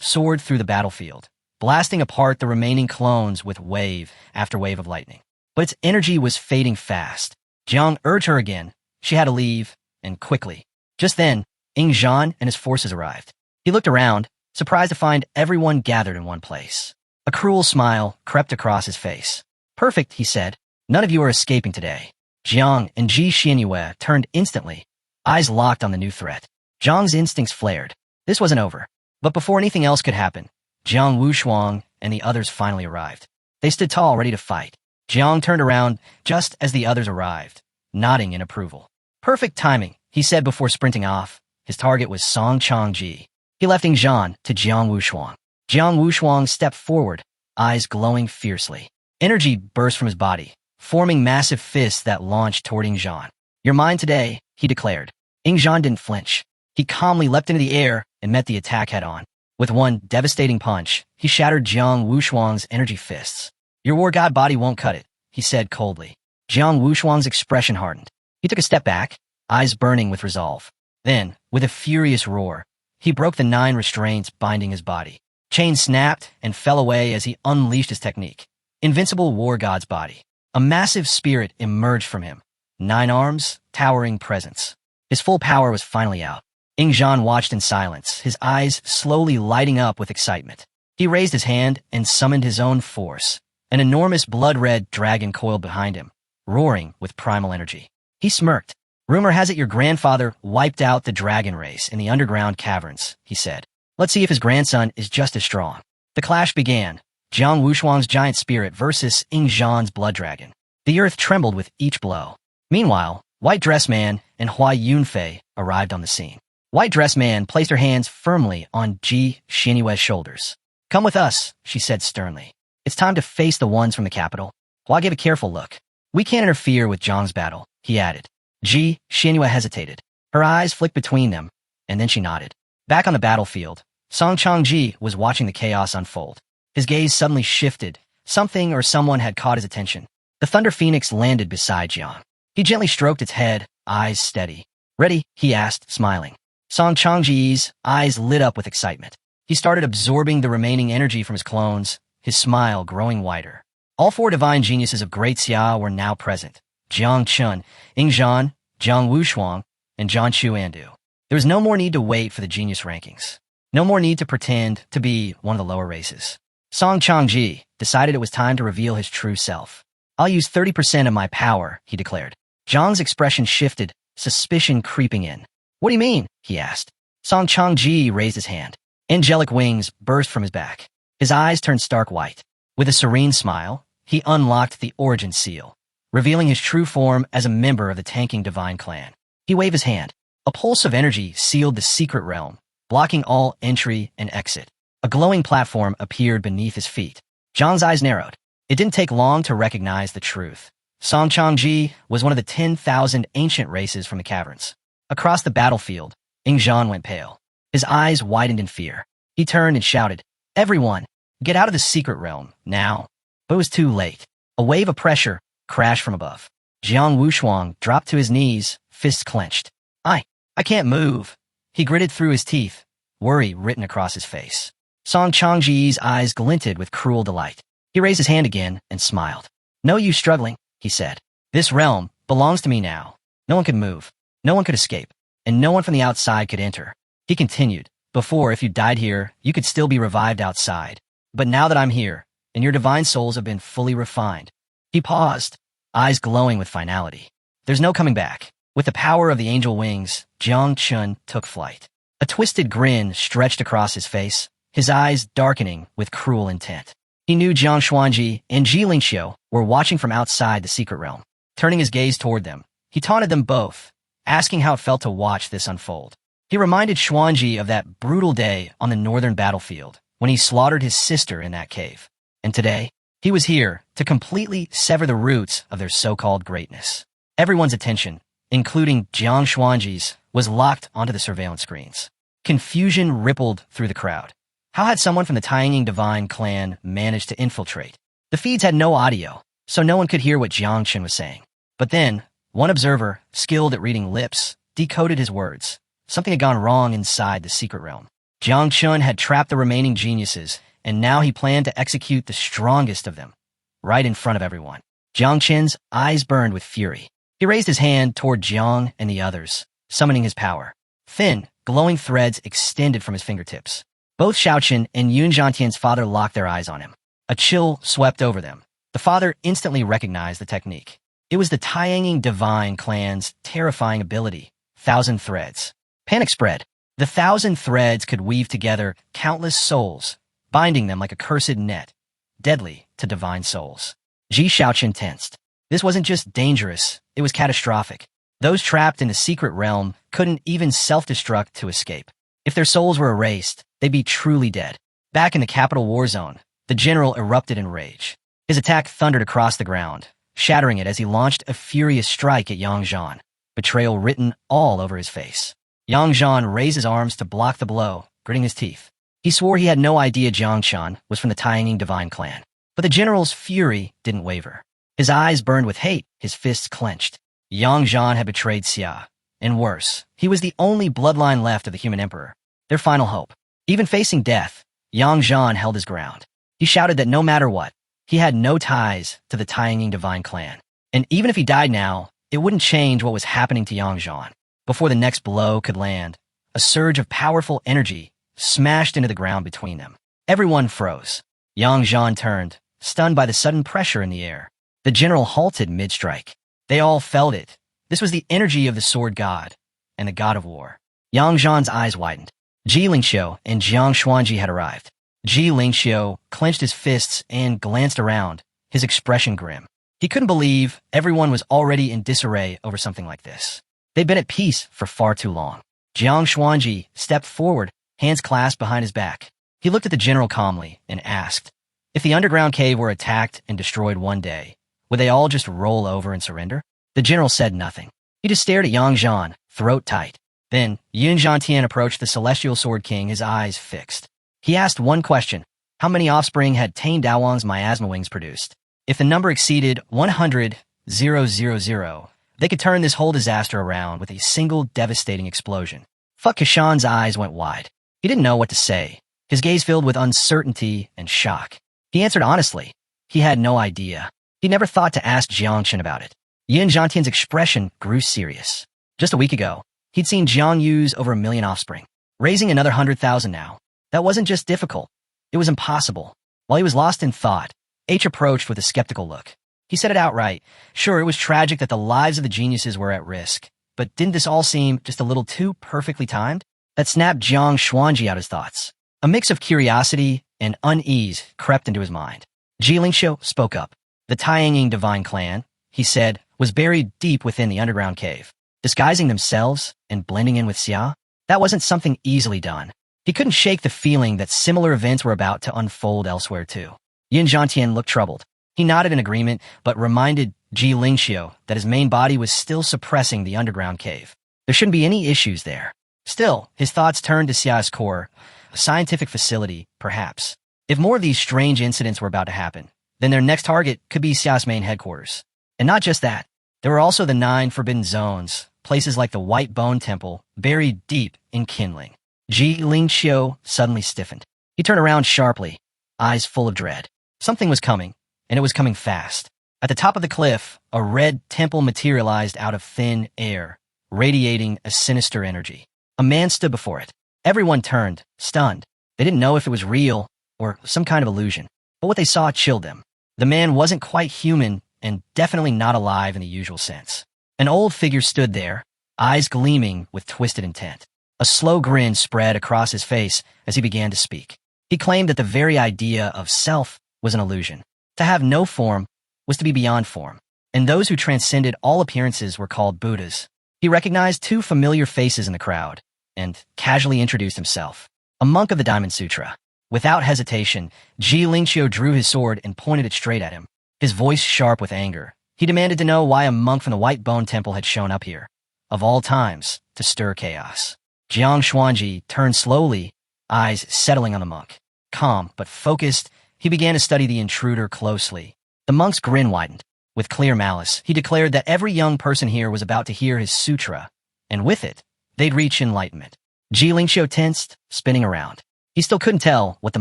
soared through the battlefield, blasting apart the remaining clones with wave after wave of lightning. But its energy was fading fast. Jiang urged her again. She had to leave, and quickly. Just then, Ying Zhan and his forces arrived. He looked around, surprised to find everyone gathered in one place. A cruel smile crept across his face. Perfect, he said. None of you are escaping today. Jiang and Ji Xinyue turned instantly, eyes locked on the new threat. Zhang's instincts flared. This wasn't over. But before anything else could happen, Jiang Wushuang and the others finally arrived. They stood tall, ready to fight. Jiang turned around just as the others arrived, nodding in approval. Perfect timing, he said before sprinting off. His target was Song Changji. He left Ingzhan to Jiang Wushuang. Jiang Wushuang stepped forward, eyes glowing fiercely. Energy burst from his body, forming massive fists that launched toward Ingzhan. You're mine today, he declared. Ingzhan didn't flinch. He calmly leapt into the air and met the attack head-on. With one devastating punch, he shattered Jiang Wushuang's energy fists. Your war god body won't cut it, he said coldly. Jiang Wushuang's expression hardened. He took a step back, eyes burning with resolve. Then, with a furious roar, he broke the 9 restraints binding his body. Chains snapped and fell away as he unleashed his technique. Invincible war god's body. A massive spirit emerged from him. 9 arms, towering presence. His full power was finally out. Ingzhan watched in silence, his eyes slowly lighting up with excitement. He raised his hand and summoned his own force. An enormous blood-red dragon coiled behind him, roaring with primal energy. He smirked. Rumor has it your grandfather wiped out the dragon race in the underground caverns, he said. Let's see if his grandson is just as strong. The clash began. Jiang Wushuang's giant spirit versus Ingzhan's blood dragon. The earth trembled with each blow. Meanwhile, White Dress Man and Hua Yunfei arrived on the scene. White Dress Man placed her hands firmly on Ji Xinyue's shoulders. Come with us, she said sternly. It's time to face the ones from the capital. Hua gave a careful look. We can't interfere with Zhang's battle, he added. Ji Xinyue hesitated. Her eyes flicked between them, and then she nodded. Back on the battlefield, Song Changji was watching the chaos unfold. His gaze suddenly shifted. Something or someone had caught his attention. The Thunder Phoenix landed beside Jiang. He gently stroked its head, eyes steady. Ready? He asked, smiling. Song Changji's eyes lit up with excitement. He started absorbing the remaining energy from his clones, his smile growing wider. All 4 divine geniuses of Great Xiao were now present. Jiang Chun, Ingzhan, Jiang Wushuang, and Zhan Chu Andu. There was no more need to wait for the genius rankings. No more need to pretend to be one of the lower races. Song Changji decided it was time to reveal his true self. I'll use 30% of my power, he declared. Zhang's expression shifted, suspicion creeping in. What do you mean? He asked. Song Changji raised his hand. Angelic wings burst from his back. His eyes turned stark white. With a serene smile, he unlocked the origin seal, revealing his true form as a member of the tanking divine clan. He waved his hand. A pulse of energy sealed the secret realm, blocking all entry and exit. A glowing platform appeared beneath his feet. Zhang's eyes narrowed. It didn't take long to recognize the truth. Song Changji was one of the 10,000 ancient races from the caverns. Across the battlefield, Ingzhan went pale. His eyes widened in fear. He turned and shouted, Everyone, get out of the secret realm, now. But it was too late. A wave of pressure crashed from above. Jiang Wushuang dropped to his knees, fists clenched. I can't move. He gritted through his teeth, worry written across his face. Song Changji's eyes glinted with cruel delight. He raised his hand again and smiled. No use struggling, he said. This realm belongs to me now. No one could move. No one could escape. And no one from the outside could enter. He continued. Before, if you died here, you could still be revived outside. But now that I'm here, and your divine souls have been fully refined. He paused, eyes glowing with finality. There's no coming back. With the power of the angel wings, Jiang Chun took flight. A twisted grin stretched across his face, his eyes darkening with cruel intent. He knew Jiang Xuanji and Ji Lingxiu were watching from outside the secret realm. Turning his gaze toward them, he taunted them both, asking how it felt to watch this unfold. He reminded Xuanji of that brutal day on the northern battlefield, when he slaughtered his sister in that cave. And today, he was here to completely sever the roots of their so-called greatness. Everyone's attention, including Jiang Xuanji's, was locked onto the surveillance screens. Confusion rippled through the crowd. How had someone from the Taiying Divine clan managed to infiltrate? The feeds had no audio, so no one could hear what Jiang Chun was saying. But then, one observer, skilled at reading lips, decoded his words. Something had gone wrong inside the secret realm. Jiang Chun had trapped the remaining geniuses, and now he planned to execute the strongest of them, right in front of everyone. Jiang Chun's eyes burned with fury. He raised his hand toward Jiang and the others, summoning his power. Thin, glowing threads extended from his fingertips. Both Xiaoqin and Yun Zhantian's father locked their eyes on him. A chill swept over them. The father instantly recognized the technique. It was the Taiying Divine clan's terrifying ability, thousand threads. Panic spread. The thousand threads could weave together countless souls, binding them like a cursed net, deadly to divine souls. Ji Shaoqin tensed. This wasn't just dangerous, it was catastrophic. Those trapped in the secret realm couldn't even self-destruct to escape. If their souls were erased, they'd be truly dead. Back in the capital war zone, the general erupted in rage. His attack thundered across the ground, shattering it as he launched a furious strike at Yang Zhan, betrayal written all over his face. Yang Zhan raised his arms to block the blow, gritting his teeth. He swore he had no idea Jiang Shan was from the Taiying divine clan. But the general's fury didn't waver. His eyes burned with hate, his fists clenched. Yang Zhan had betrayed Xia. And worse, he was the only bloodline left of the human emperor, their final hope. Even facing death, Yang Zhan held his ground. He shouted that no matter what, he had no ties to the Taiying divine clan. And even if he died now, it wouldn't change what was happening to Yang Zhan. Before the next blow could land, a surge of powerful energy smashed into the ground between them. Everyone froze. Yang Zhan turned, stunned by the sudden pressure in the air. The general halted mid-strike. They all felt it. This was the energy of the sword god and the god of war. Yang Zhan's eyes widened. Ji Lingxiu and Jiang Xuanji had arrived. Ji Lingxiu clenched his fists and glanced around, his expression grim. He couldn't believe everyone was already in disarray over something like this. They'd been at peace for far too long. Jiang Xuanji stepped forward, hands clasped behind his back. He looked at the general calmly and asked, if the underground cave were attacked and destroyed one day, would they all just roll over and surrender? The general said nothing. He just stared at Yang Zhan, throat tight. Then, Yun Zhantian approached the Celestial Sword King, his eyes fixed. He asked one question. How many offspring had Tane Dawang's miasma wings produced? If the number exceeded 100,000, they could turn this whole disaster around with a single devastating explosion. Fuck Kashan's eyes went wide. He didn't know what to say, his gaze filled with uncertainty and shock. He answered honestly. He had no idea. He never thought to ask Jiangshan about it. Yin Zhantian's expression grew serious. Just a week ago, he'd seen Jiang use over 1 million offspring, raising another 100,000 now. That wasn't just difficult. It was impossible. While he was lost in thought, H approached with a skeptical look. He said it outright. Sure, it was tragic that the lives of the geniuses were at risk, but didn't this all seem just a little too perfectly timed? That snapped Jiang Xuanji out his thoughts. A mix of curiosity and unease crept into his mind. Ji Lingxiu spoke up. The Taiying divine clan, he said, was buried deep within the underground cave. Disguising themselves and blending in with Xia, that wasn't something easily done. He couldn't shake the feeling that similar events were about to unfold elsewhere too. Yin Zhantian looked troubled. He nodded in agreement, but reminded Ji Lingxiu that his main body was still suppressing the underground cave. There shouldn't be any issues there. Still, his thoughts turned to Xia's core, a scientific facility, perhaps. If more of these strange incidents were about to happen, then their next target could be Xia's main headquarters. And not just that, there were also the 9 forbidden zones, places like the White Bone Temple, buried deep in kindling. Ji Lingxiu suddenly stiffened. He turned around sharply, eyes full of dread. Something was coming, and it was coming fast. At the top of the cliff, a red temple materialized out of thin air, radiating a sinister energy. A man stood before it. Everyone turned, stunned. They didn't know if it was real or some kind of illusion, but what they saw chilled them. The man wasn't quite human and definitely not alive in the usual sense. An old figure stood there, eyes gleaming with twisted intent. A slow grin spread across his face as he began to speak. He claimed that the very idea of self was an illusion. To have no form was to be beyond form, and those who transcended all appearances were called Buddhas. He recognized 2 familiar faces in the crowd and casually introduced himself. A monk of the Diamond Sutra. Without hesitation, Ji Lingxiu drew his sword and pointed it straight at him, his voice sharp with anger. He demanded to know why a monk from the White Bone Temple had shown up here, of all times, to stir chaos. Jiang Xuanji turned slowly, eyes settling on the monk. Calm but focused, he began to study the intruder closely. The monk's grin widened. With clear malice, he declared that every young person here was about to hear his sutra, and with it, they'd reach enlightenment. Ji Lingxiu tensed, spinning around. He still couldn't tell what the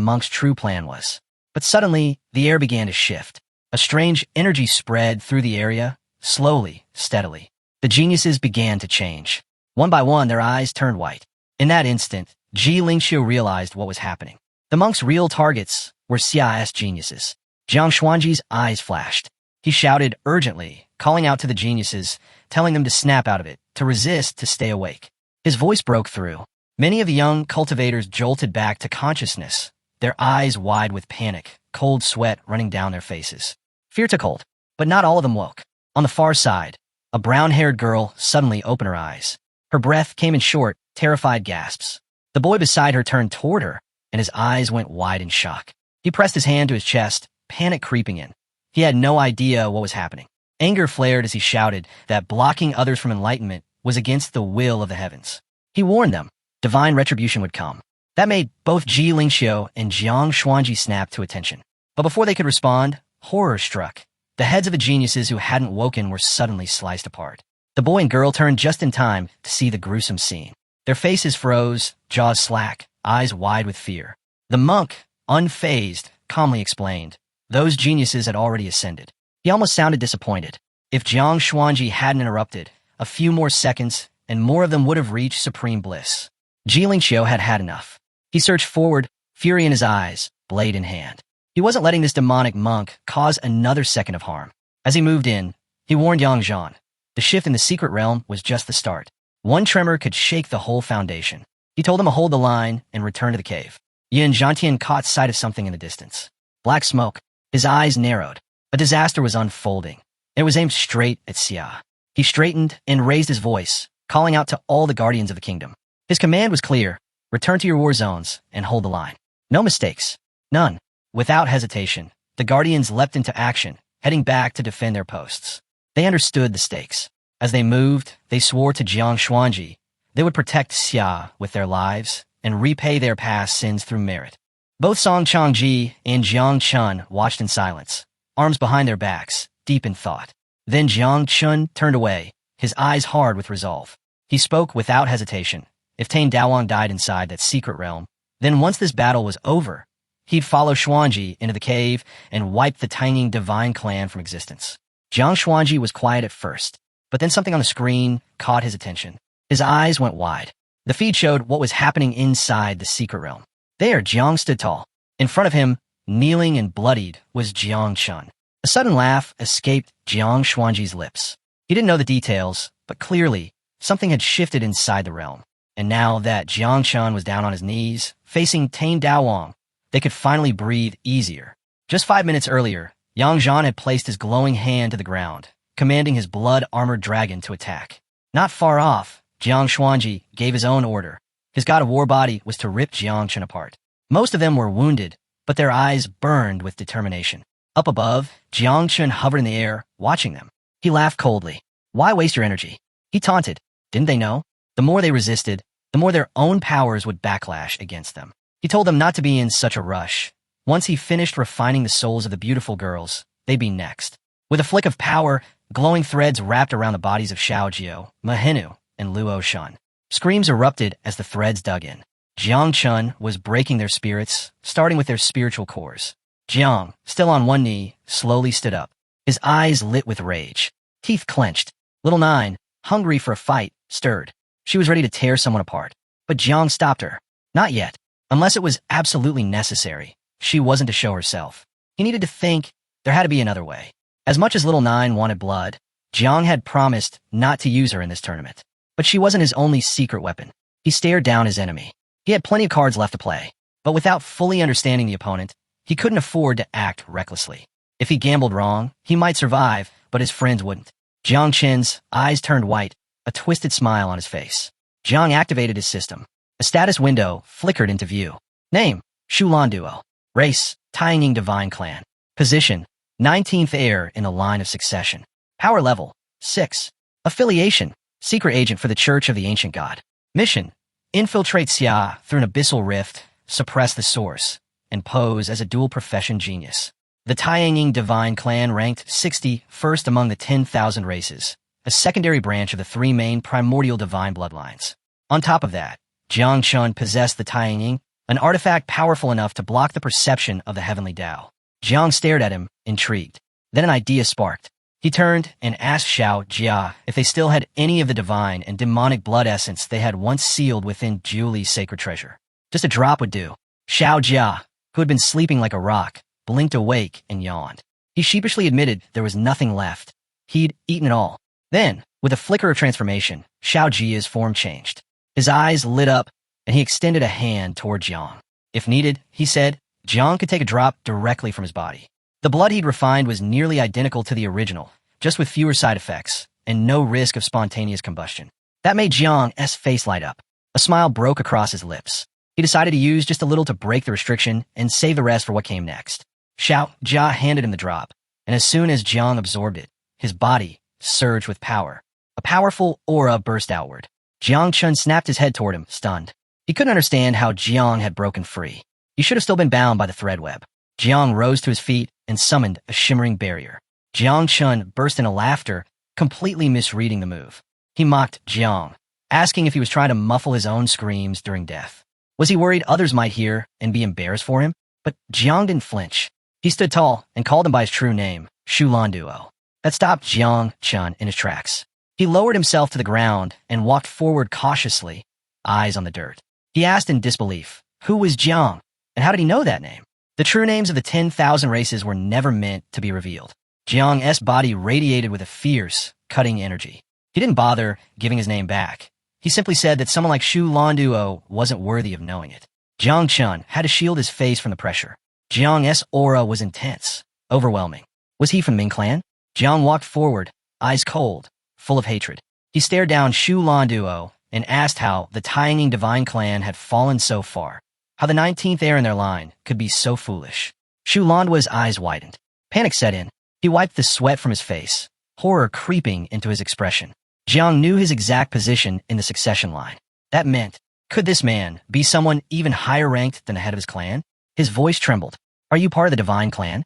monk's true plan was. But suddenly, the air began to shift. A strange energy spread through the area, slowly, steadily. The geniuses began to change. One by one, their eyes turned white. In that instant, Ji Lingxiu realized what was happening. The monk's real targets were Xia's geniuses. Jiang Xuanji's eyes flashed. He shouted urgently, calling out to the geniuses, telling them to snap out of it, to resist, to stay awake. His voice broke through. Many of the young cultivators jolted back to consciousness, their eyes wide with panic, cold sweat running down their faces. Fear took hold, but not all of them woke. On the far side, a brown-haired girl suddenly opened her eyes. Her breath came in short, terrified gasps. The boy beside her turned toward her, and his eyes went wide in shock. He pressed his hand to his chest, panic creeping in. He had no idea what was happening. Anger flared as he shouted that blocking others from enlightenment was against the will of the heavens. He warned them divine retribution would come. That made both Ji Lingxiu and Jiang Xuanji snap to attention. But before they could respond, horror struck. The heads of the geniuses who hadn't woken were suddenly sliced apart. The boy and girl turned just in time to see the gruesome scene. Their faces froze, jaws slack, eyes wide with fear. The monk, unfazed, calmly explained. Those geniuses had already ascended. He almost sounded disappointed. If Jiang Xuanji hadn't interrupted, a few more seconds, and more of them would have reached supreme bliss. Ji Lingxiu had had enough. He surged forward, fury in his eyes, blade in hand. He wasn't letting this demonic monk cause another second of harm. As he moved in, he warned Yang Zhan. The shift in the secret realm was just the start. One tremor could shake the whole foundation. He told them to hold the line and return to the cave. Yin Zhantian caught sight of something in the distance. Black smoke. His eyes narrowed. A disaster was unfolding. It was aimed straight at Xia. He straightened and raised his voice, calling out to all the guardians of the kingdom. His command was clear. Return to your war zones and hold the line. No mistakes. None. Without hesitation, the guardians leapt into action, heading back to defend their posts. They understood the stakes. As they moved, they swore to Jiang Xuanji they would protect Xia with their lives and repay their past sins through merit. Both Song Changji and Jiang Chun watched in silence, arms behind their backs, deep in thought. Then Jiang Chun turned away, his eyes hard with resolve. He spoke without hesitation. If Tane Dawang died inside that secret realm, then once this battle was over, he'd follow Xuanji into the cave and wipe the Tanging divine clan from existence. Jiang Xuanji was quiet at first, but then something on the screen caught his attention. His eyes went wide. The feed showed what was happening inside the secret realm. There, Jiang stood tall. In front of him, kneeling and bloodied, was Jiang Chun. A sudden laugh escaped Jiang Xuanji's lips. He didn't know the details, but clearly, something had shifted inside the realm. And now that Jiang Chun was down on his knees, facing Tane Dawang, they could finally breathe easier. Just 5 minutes earlier, Yang Zhan had placed his glowing hand to the ground, commanding his blood-armored dragon to attack. Not far off, Jiang Xuanji gave his own order. His god of war body was to rip Jiang Chun apart. Most of them were wounded, but their eyes burned with determination. Up above, Jiang Chun hovered in the air, watching them. He laughed coldly. Why waste your energy? He taunted. Didn't they know? The more they resisted, the more their own powers would backlash against them. He told them not to be in such a rush. Once he finished refining the souls of the beautiful girls, they'd be next. With a flick of power, glowing threads wrapped around the bodies of Xiao Jiao, Mahenu, and Luo Shan. Screams erupted as the threads dug in. Jiang Chun was breaking their spirits, starting with their spiritual cores. Jiang, still on one knee, slowly stood up. His eyes lit with rage. Teeth clenched. Little Nine, hungry for a fight, stirred. She was ready to tear someone apart. But Jiang stopped her. Not yet. Unless it was absolutely necessary. She wasn't to show herself. He needed to think. There had to be another way. As much as Little Nine wanted blood, Jiang had promised not to use her in this tournament. But she wasn't his only secret weapon. He stared down his enemy. He had plenty of cards left to play. But without fully understanding the opponent, he couldn't afford to act recklessly. If he gambled wrong, he might survive, but his friends wouldn't. Jiang Chen's eyes turned white, a twisted smile on his face. Jiang activated his system. A status window flickered into view. Name, Shulan Duo. Race, Taiying Divine Clan. Position, 19th heir in a line of succession. Power level, 6. Affiliation, secret agent for the Church of the Ancient God. Mission, infiltrate Xia through an abyssal rift, suppress the source, and pose as a dual-profession genius. The Taiying Divine Clan ranked 61st among the 10,000 races, a secondary branch of the 3 main primordial divine bloodlines. On top of that, Jiang Chun possessed the Taiying, an artifact powerful enough to block the perception of the heavenly Tao. Jiang stared at him, intrigued. Then an idea sparked. He turned and asked Xiao Jia if they still had any of the divine and demonic blood essence they had once sealed within Julie's sacred treasure. Just a drop would do. Xiao Jia, who had been sleeping like a rock, blinked awake and yawned. He sheepishly admitted there was nothing left. He'd eaten it all. Then, With a flicker of transformation, Xiao Jia's form changed. His eyes lit up, and he extended a hand toward Jiang. If needed, he said, Jiang could take a drop directly from his body. The blood he'd refined was nearly identical to the original, just with fewer side effects, and no risk of spontaneous combustion. That made Jiang's face light up. A smile broke across his lips. He decided to use just a little to break the restriction and save the rest for what came next. Xiao Jia handed him the drop, and as soon as Jiang absorbed it, his body surged with power. A powerful aura burst outward. Jiang Chun snapped his head toward him, stunned. He couldn't understand how Jiang had broken free. He should have still been bound by the thread web. Jiang rose to his feet and summoned a shimmering barrier. Jiang Chun burst into laughter, completely misreading the move. He mocked Jiang, asking if he was trying to muffle his own screams during death. Was he worried others might hear and be embarrassed for him? But Jiang didn't flinch. He stood tall and called him by his true name, Shulan Duo. That stopped Jiang Chun in his tracks. He lowered himself to the ground and walked forward cautiously, eyes on the dirt. He asked in disbelief, who was Jiang, and how did he know that name? The true names of the 10,000 races were never meant to be revealed. Jiang's body radiated with a fierce, cutting energy. He didn't bother giving his name back. He simply said that someone like Shu Landuo wasn't worthy of knowing it. Jiang Chun had to shield his face from the pressure. Jiang's aura was intense, overwhelming. Was he from Ming Clan? Jiang walked forward, eyes cold, full of hatred. He stared down Shu Landuo and asked how the Taiying Divine Clan had fallen so far, how the 19th heir in their line could be so foolish. Shu Landuo's eyes widened. Panic set in. He wiped the sweat from his face, horror creeping into his expression. Jiang knew his exact position in the succession line. That meant, could this man be someone even higher ranked than the head of his clan? His voice trembled. Are you part of the Divine Clan?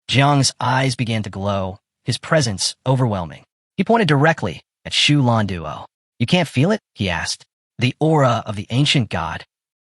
Jiang's eyes began to glow, his presence overwhelming. He pointed directly at Shu Landuo. You can't feel it? He asked. The aura of the ancient god.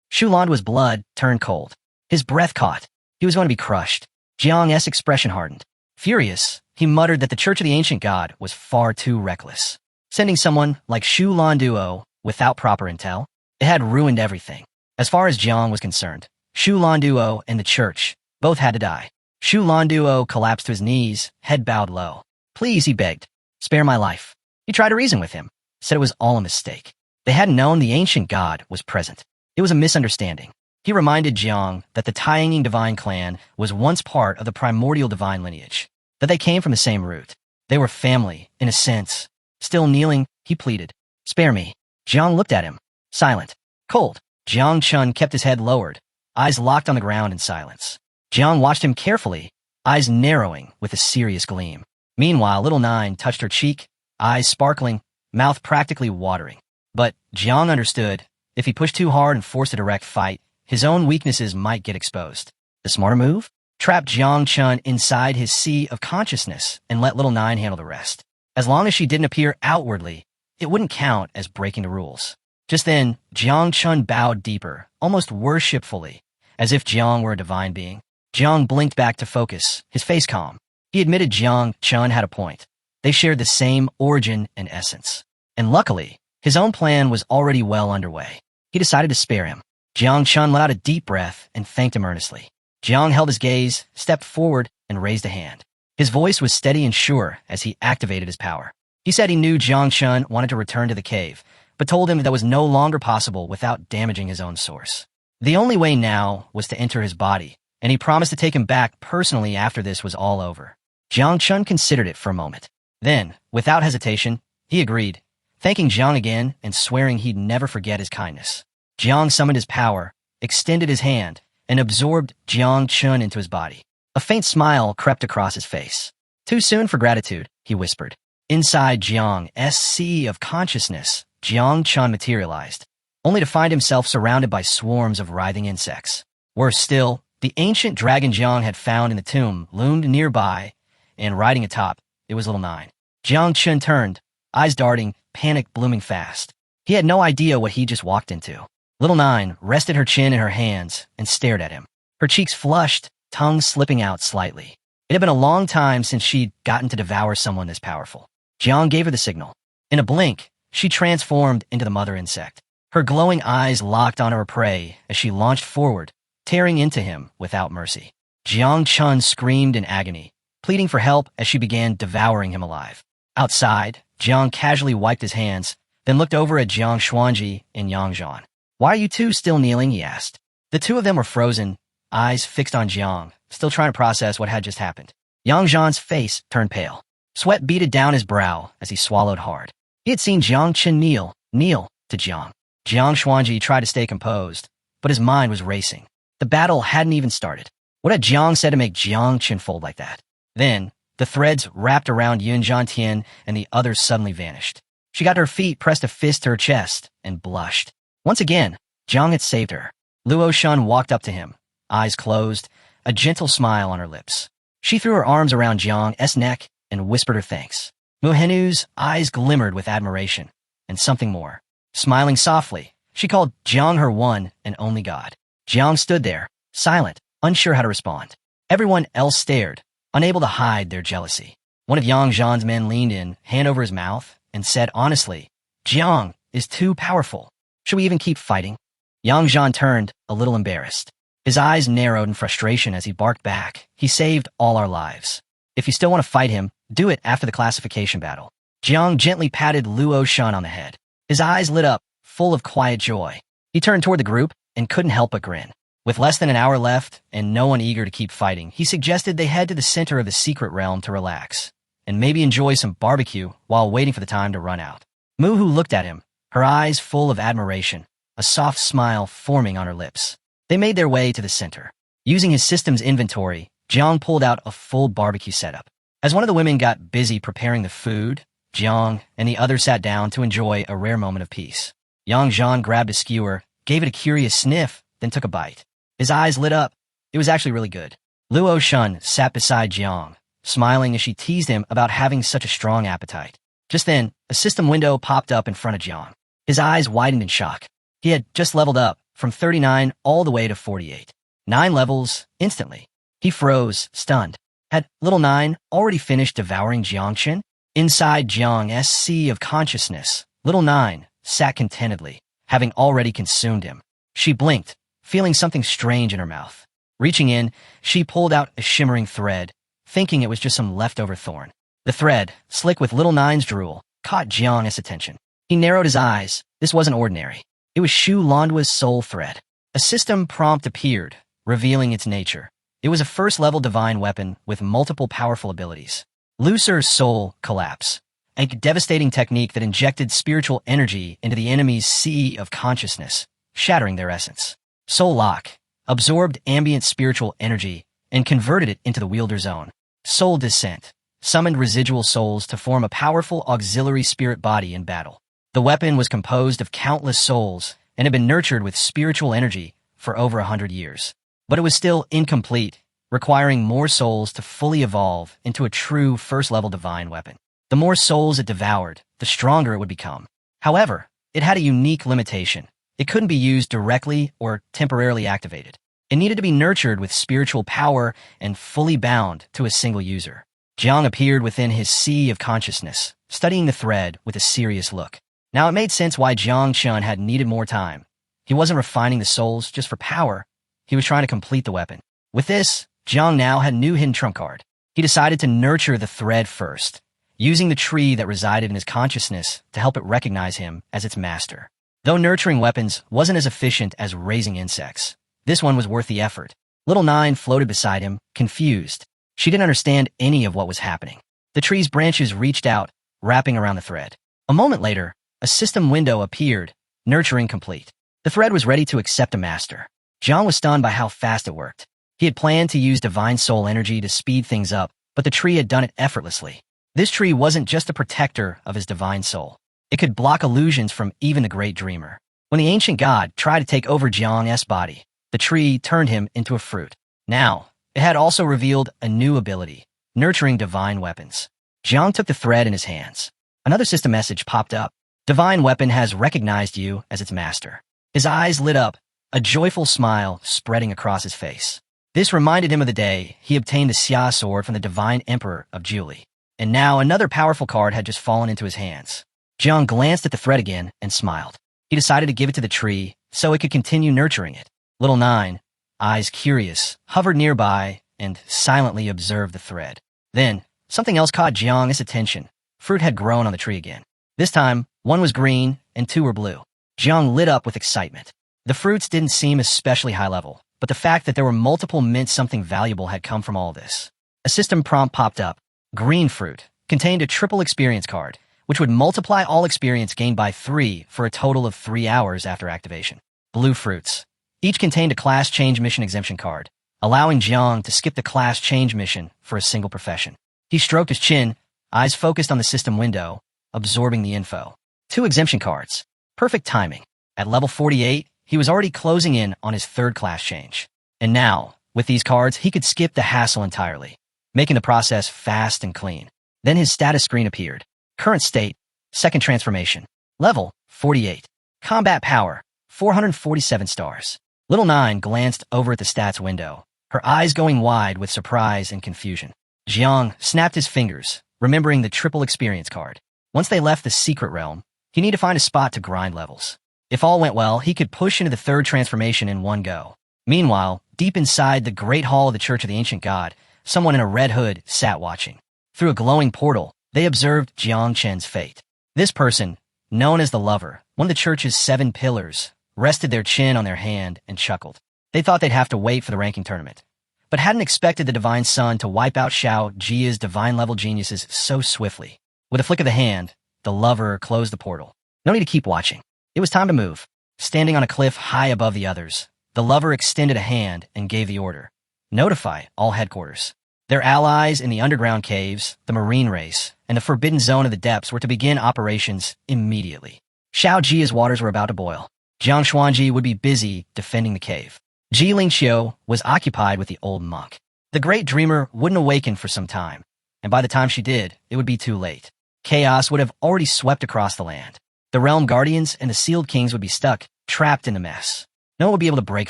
Shu Landuo's blood turned cold. His breath caught. He was going to be crushed. Jiang's expression hardened. Furious, he muttered that the Church of the Ancient God was far too reckless. Sending someone like Shu Landuo without proper intel, it had ruined everything. As far as Jiang was concerned, Shu Landuo and the church both had to die. Shu Landuo collapsed to his knees, head bowed low. Please, he begged, spare my life. He tried to reason with him, said it was all a mistake. They hadn't known the ancient god was present. It was a misunderstanding. He reminded Jiang that the Taiying Divine Clan was once part of the primordial divine lineage, that they came from the same root. They were family, in a sense. Still kneeling, he pleaded, spare me. Jiang looked at him, silent, cold. Jiang Chun kept his head lowered, eyes locked on the ground in silence. Jiang watched him carefully, eyes narrowing with a serious gleam. Meanwhile, little Nine touched her cheek, eyes sparkling, mouth practically watering. But Jiang understood, if he pushed too hard and forced a direct fight, his own weaknesses might get exposed. The smarter move? Trap Jiang Chun inside his sea of consciousness and let little Nine handle the rest. As long as she didn't appear outwardly, it wouldn't count as breaking the rules. Just then, Jiang Chun bowed deeper, almost worshipfully, as if Jiang were a divine being. Jiang blinked back to focus, his face calm. He admitted Jiang Chun had a point. They shared the same origin and essence. And luckily, his own plan was already well underway. He decided to spare him. Jiang Chun let out a deep breath and thanked him earnestly. Jiang held his gaze, stepped forward, and raised a hand. His voice was steady and sure as he activated his power. He said he knew Jiang Chun wanted to return to the cave, but told him that was no longer possible without damaging his own source. The only way now was to enter his body, and he promised to take him back personally after this was all over. Jiang Chun considered it for a moment. Then, without hesitation, he agreed, thanking Jiang again and swearing he'd never forget his kindness. Jiang summoned his power, extended his hand, and absorbed Jiang Chun into his body. A faint smile crept across his face. Too soon for gratitude, he whispered. Inside Jiang's sea of consciousness, Jiang Chun materialized, only to find himself surrounded by swarms of writhing insects. Worse still, the ancient dragon Jiang had found in the tomb loomed nearby, and riding atop, it was little Nine. Jiang Chun turned, eyes darting, panic blooming fast. He had no idea what he just walked into. Little Nine rested her chin in her hands and stared at him. Her cheeks flushed, tongue slipping out slightly. It had been a long time since she'd gotten to devour someone this powerful. Jiang gave her the signal. In a blink, she transformed into the mother insect. Her glowing eyes locked onto her prey as she launched forward, tearing into him without mercy. Jiang Chun screamed in agony, pleading for help as she began devouring him alive. Outside, Jiang casually wiped his hands, then looked over at Jiang Xuanji and Yang Zhan. "Why are you two still kneeling?" he asked. The two of them were frozen, eyes fixed on Jiang, still trying to process what had just happened. Yang Zhan's face turned pale. Sweat beaded down his brow as he swallowed hard. He had seen Jiang Chen kneel to Jiang. Jiang Xuanji tried to stay composed, but his mind was racing. The battle hadn't even started. What had Jiang said to make Jiang Chen fold like that? Then, the threads wrapped around Yun Zhantian and the others suddenly vanished. She got to her feet, pressed a fist to her chest, and blushed. Once again, Jiang had saved her. Luo Shun walked up to him, eyes closed, a gentle smile on her lips. She threw her arms around Jiang's neck and whispered her thanks. Mu Henu's eyes glimmered with admiration, and something more. Smiling softly, she called Jiang her one and only god. Jiang stood there, silent, unsure how to respond. Everyone else stared, unable to hide their jealousy. One of Yang Zhan's men leaned in, hand over his mouth, and said honestly, "Jiang is too powerful. Should we even keep fighting?" Yang Zhan turned, a little embarrassed. His eyes narrowed in frustration as he barked back. "He saved all our lives. If you still want to fight him, do it after the classification battle." Jiang gently patted Luo Shun on the head. His eyes lit up, full of quiet joy. He turned toward the group and couldn't help but grin. With less than an hour left and no one eager to keep fighting, he suggested they head to the center of the secret realm to relax and maybe enjoy some barbecue while waiting for the time to run out. Mu Hu looked at him, her eyes full of admiration, a soft smile forming on her lips. They made their way to the center. Using his system's inventory, Jiang pulled out a full barbecue setup. As one of the women got busy preparing the food, Jiang and the other sat down to enjoy a rare moment of peace. Yang Zhan grabbed a skewer, gave it a curious sniff, then took a bite. His eyes lit up. It was actually really good. Luo Shun sat beside Jiang, smiling as she teased him about having such a strong appetite. Just then, a system window popped up in front of Jiang. His eyes widened in shock. He had just leveled up from 39 all the way to 48. 9 levels, instantly. He froze, stunned. Had Little Nine already finished devouring Jiangchen? Inside Jiang's sea of consciousness, Little Nine sat contentedly, having already consumed him. She blinked, feeling something strange in her mouth. Reaching in, she pulled out a shimmering thread, thinking it was just some leftover thorn. The thread, slick with Little Nine's drool, caught Jiang's attention. He narrowed his eyes. This wasn't ordinary. It was Shu Landua's soul thread. A system prompt appeared, revealing its nature. It was a first-level divine weapon with multiple powerful abilities. Looser Soul Collapse, a devastating technique that injected spiritual energy into the enemy's sea of consciousness, shattering their essence. Soul Lock absorbed ambient spiritual energy and converted it into the wielder's own. Soul Descent summoned residual souls to form a powerful auxiliary spirit body in battle. The weapon was composed of countless souls and had been nurtured with spiritual energy for over 100 years. But it was still incomplete, requiring more souls to fully evolve into a true first-level divine weapon. The more souls it devoured, the stronger it would become. However, it had a unique limitation. It couldn't be used directly or temporarily activated. It needed to be nurtured with spiritual power and fully bound to a single user. Jiang appeared within his sea of consciousness, studying the thread with a serious look. Now it made sense why Jiang Chun had needed more time. He wasn't refining the souls just for power. He was trying to complete the weapon. With this, Jiang now had a new hidden trump card. He decided to nurture the thread first, using the tree that resided in his consciousness to help it recognize him as its master. Though nurturing weapons wasn't as efficient as raising insects, this one was worth the effort. Little Nine floated beside him, confused. She didn't understand any of what was happening. The tree's branches reached out, wrapping around the thread. A moment later, a system window appeared, nurturing complete. The thread was ready to accept a master. Jiang was stunned by how fast it worked. He had planned to use divine soul energy to speed things up, but the tree had done it effortlessly. This tree wasn't just a protector of his divine soul. It could block illusions from even the great dreamer. When the ancient god tried to take over Jiang's body, the tree turned him into a fruit. Now, it had also revealed a new ability, nurturing divine weapons. Jiang took the thread in his hands. Another system message popped up. Divine weapon has recognized you as its master. His eyes lit up, a joyful smile spreading across his face. This reminded him of the day he obtained the Xia sword from the divine emperor of Julie. And now another powerful card had just fallen into his hands. Jiang glanced at the thread again and smiled. He decided to give it to the tree so it could continue nurturing it. Little Nine, eyes curious, hovered nearby and silently observed the thread. Then, something else caught Jiang's attention. fruit had grown on the tree again. This time, one was green and two were blue. Jiang lit up with excitement. The fruits didn't seem especially high level, but the fact that there were multiple meant something valuable had come from all this. A system prompt popped up. Green fruit contained a triple experience card, which would multiply all experience gained by 3 for a total of 3 hours after activation. Blue fruits. Each contained a class change mission exemption card, allowing Jiang to skip the class change mission for a single profession. He stroked his chin, eyes focused on the system window, absorbing the info. 2 exemption cards. Perfect timing. At level 48, he was already closing in on his 3rd class change. And now, with these cards, he could skip the hassle entirely, making the process fast and clean. Then his status screen appeared. Current state, 2nd transformation. Level, 48. Combat power, 447 stars. Little Nine glanced over at the stats window, her eyes going wide with surprise and confusion. Jiang snapped his fingers, remembering the triple experience card. Once they left the secret realm, he needed to find a spot to grind levels. If all went well, he could push into the 3rd transformation in one go. Meanwhile, deep inside the Great Hall of the Church of the Ancient God, someone in a red hood sat watching. Through a glowing portal, they observed Jiang Chen's fate. This person, known as the Lover, one of the church's 7 pillars, rested their chin on their hand and chuckled. They thought they'd have to wait for the ranking tournament, but hadn't expected the Divine Sun to wipe out Xiao Jia's divine-level geniuses so swiftly. With a flick of the hand, the Lover closed the portal. No need to keep watching. It was time to move. Standing on a cliff high above the others, the Lover extended a hand and gave the order. Notify all headquarters. Their allies in the underground caves, the marine race, and the forbidden zone of the depths were to begin operations immediately. Xiao Jia's waters were about to boil. Jiang Xuanji would be busy defending the cave. Ji Lingqiu was occupied with the old monk. The great dreamer wouldn't awaken for some time, and by the time she did, it would be too late. Chaos would have already swept across the land. The realm guardians and the sealed kings would be stuck, trapped in the mess. No one would be able to break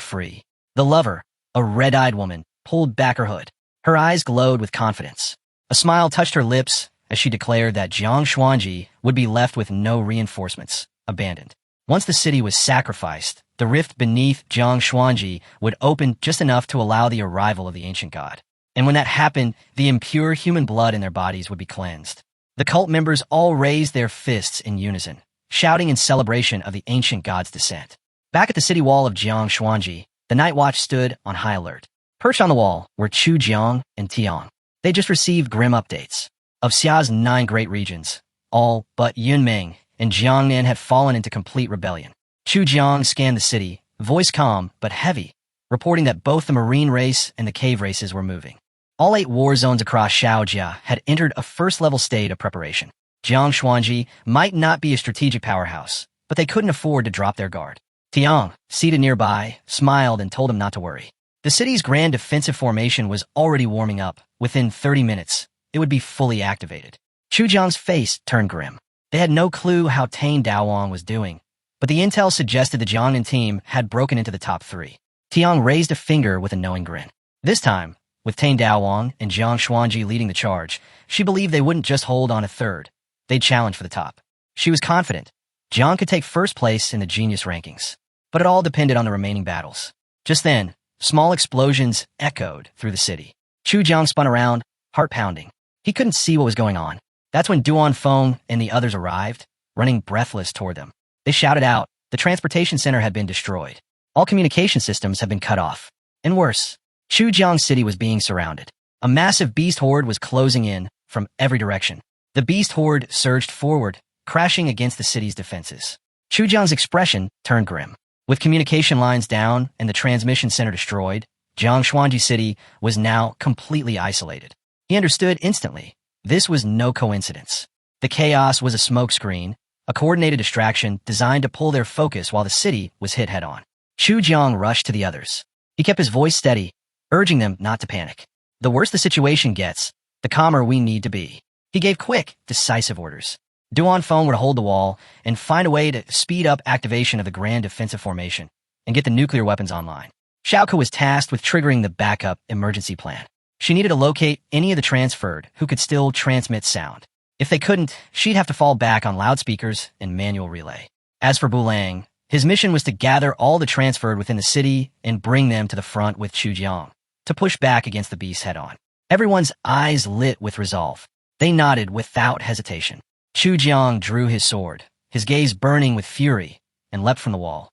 free. The Lover, a red-eyed woman, pulled back her hood. Her eyes glowed with confidence. A smile touched her lips as she declared that Jiang Xuanji would be left with no reinforcements, abandoned. Once the city was sacrificed, the rift beneath Jiang Xuanji would open just enough to allow the arrival of the ancient god. And when that happened, the impure human blood in their bodies would be cleansed. The cult members all raised their fists in unison, shouting in celebration of the ancient god's descent. Back at the city wall of Jiang Xuanji, the Night Watch stood on high alert. Perched on the wall were Chu Jiang and Tiang. They just received grim updates. Of Xia's 9 great regions, all but Yunming and Jiangnan had fallen into complete rebellion. Chu Jiang scanned the city, voice calm but heavy, reporting that both the marine race and the cave races were moving. All 8 war zones across Xiaojia had entered a first-level state of preparation. Jiang Xuanji might not be a strategic powerhouse, but they couldn't afford to drop their guard. Tiang, seated nearby, smiled and told him not to worry. The city's grand defensive formation was already warming up. Within 30 minutes, it would be fully activated. Chu Jiang's face turned grim. They had no clue how Tane Daowang was doing, but the intel suggested the Jiangnan team had broken into the top 3. Tiang raised a finger with a knowing grin. This time, with Tane Daowang and Jiang Xuanji leading the charge, she believed they wouldn't just hold on a 3rd. They'd challenge for the top. She was confident Jiang could take 1st place in the genius rankings, but it all depended on the remaining battles. Just then, small explosions echoed through the city. Chu Jiang spun around, heart pounding. He couldn't see what was going on. That's when Duan Feng and the others arrived, running breathless toward them. They shouted out, the transportation center had been destroyed. All communication systems had been cut off. And worse, Chu Jiang City was being surrounded. A massive beast horde was closing in from every direction. The beast horde surged forward, crashing against the city's defenses. Chu Jiang's expression turned grim. With communication lines down and the transmission center destroyed, Jiang Xuanji City was now completely isolated. He understood instantly. This was no coincidence. The chaos was a smokescreen, a coordinated distraction designed to pull their focus while the city was hit head-on. Chu Jiang rushed to the others. He kept his voice steady, urging them not to panic. The worse the situation gets, the calmer we need to be. He gave quick, decisive orders. Duan Feng would hold the wall and find a way to speed up activation of the grand defensive formation and get the nuclear weapons online. Xiaoke was tasked with triggering the backup emergency plan. She needed to locate any of the transferred who could still transmit sound. If they couldn't, she'd have to fall back on loudspeakers and manual relay. As for Bulang, his mission was to gather all the transferred within the city and bring them to the front with Chu Jiang, to push back against the beast head-on. Everyone's eyes lit with resolve. They nodded without hesitation. Chu Jiang drew his sword, his gaze burning with fury, and leapt from the wall,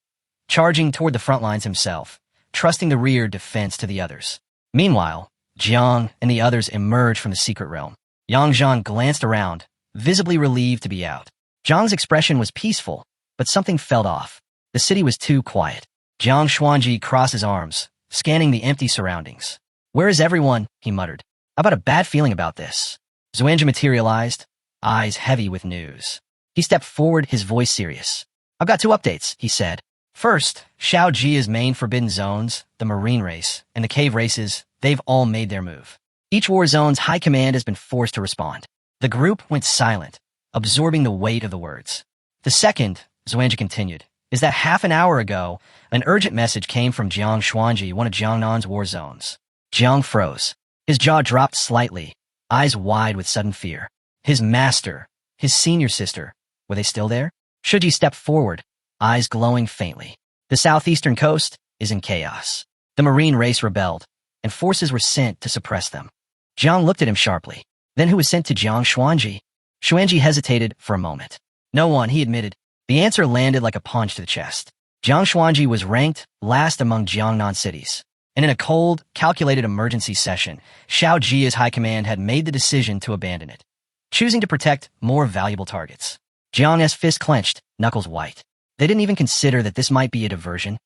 charging toward the front lines himself, trusting the rear defense to the others. Meanwhile, Jiang and the others emerged from the secret realm. Yang Zhan glanced around, visibly relieved to be out. Jiang's expression was peaceful, but something felt off. The city was too quiet. Jiang Xuanji crossed his arms, scanning the empty surroundings. "Where is everyone?" he muttered. "I've got a bad feeling about this." Xuanji materialized, eyes heavy with news. He stepped forward, his voice serious. "I've got two updates," he said. "First, Shao Jia's main forbidden zones, the marine race, and the cave races, they've all made their move. Each war zone's high command has been forced to respond." The group went silent, absorbing the weight of the words. "The second," Xuanji continued, "is that half an hour ago, an urgent message came from Jiang Xuanji, one of Jiangnan's war zones." Jiang froze. His jaw dropped slightly, eyes wide with sudden fear. His master, his senior sister, were they still there? Shuji stepped forward, eyes glowing faintly. "The southeastern coast is in chaos. The marine race rebelled, and forces were sent to suppress them." Jiang looked at him sharply. "Then who was sent to Jiang Xuanji?" Xuanji hesitated for a moment. "No one," he admitted. The answer landed like a punch to the chest. Jiang Xuanji was ranked last among Jiangnan cities. And in a cold, calculated emergency session, Shao Jia's high command had made the decision to abandon it, choosing to protect more valuable targets. Jiang's fist clenched, knuckles white. They didn't even consider that this might be a diversion.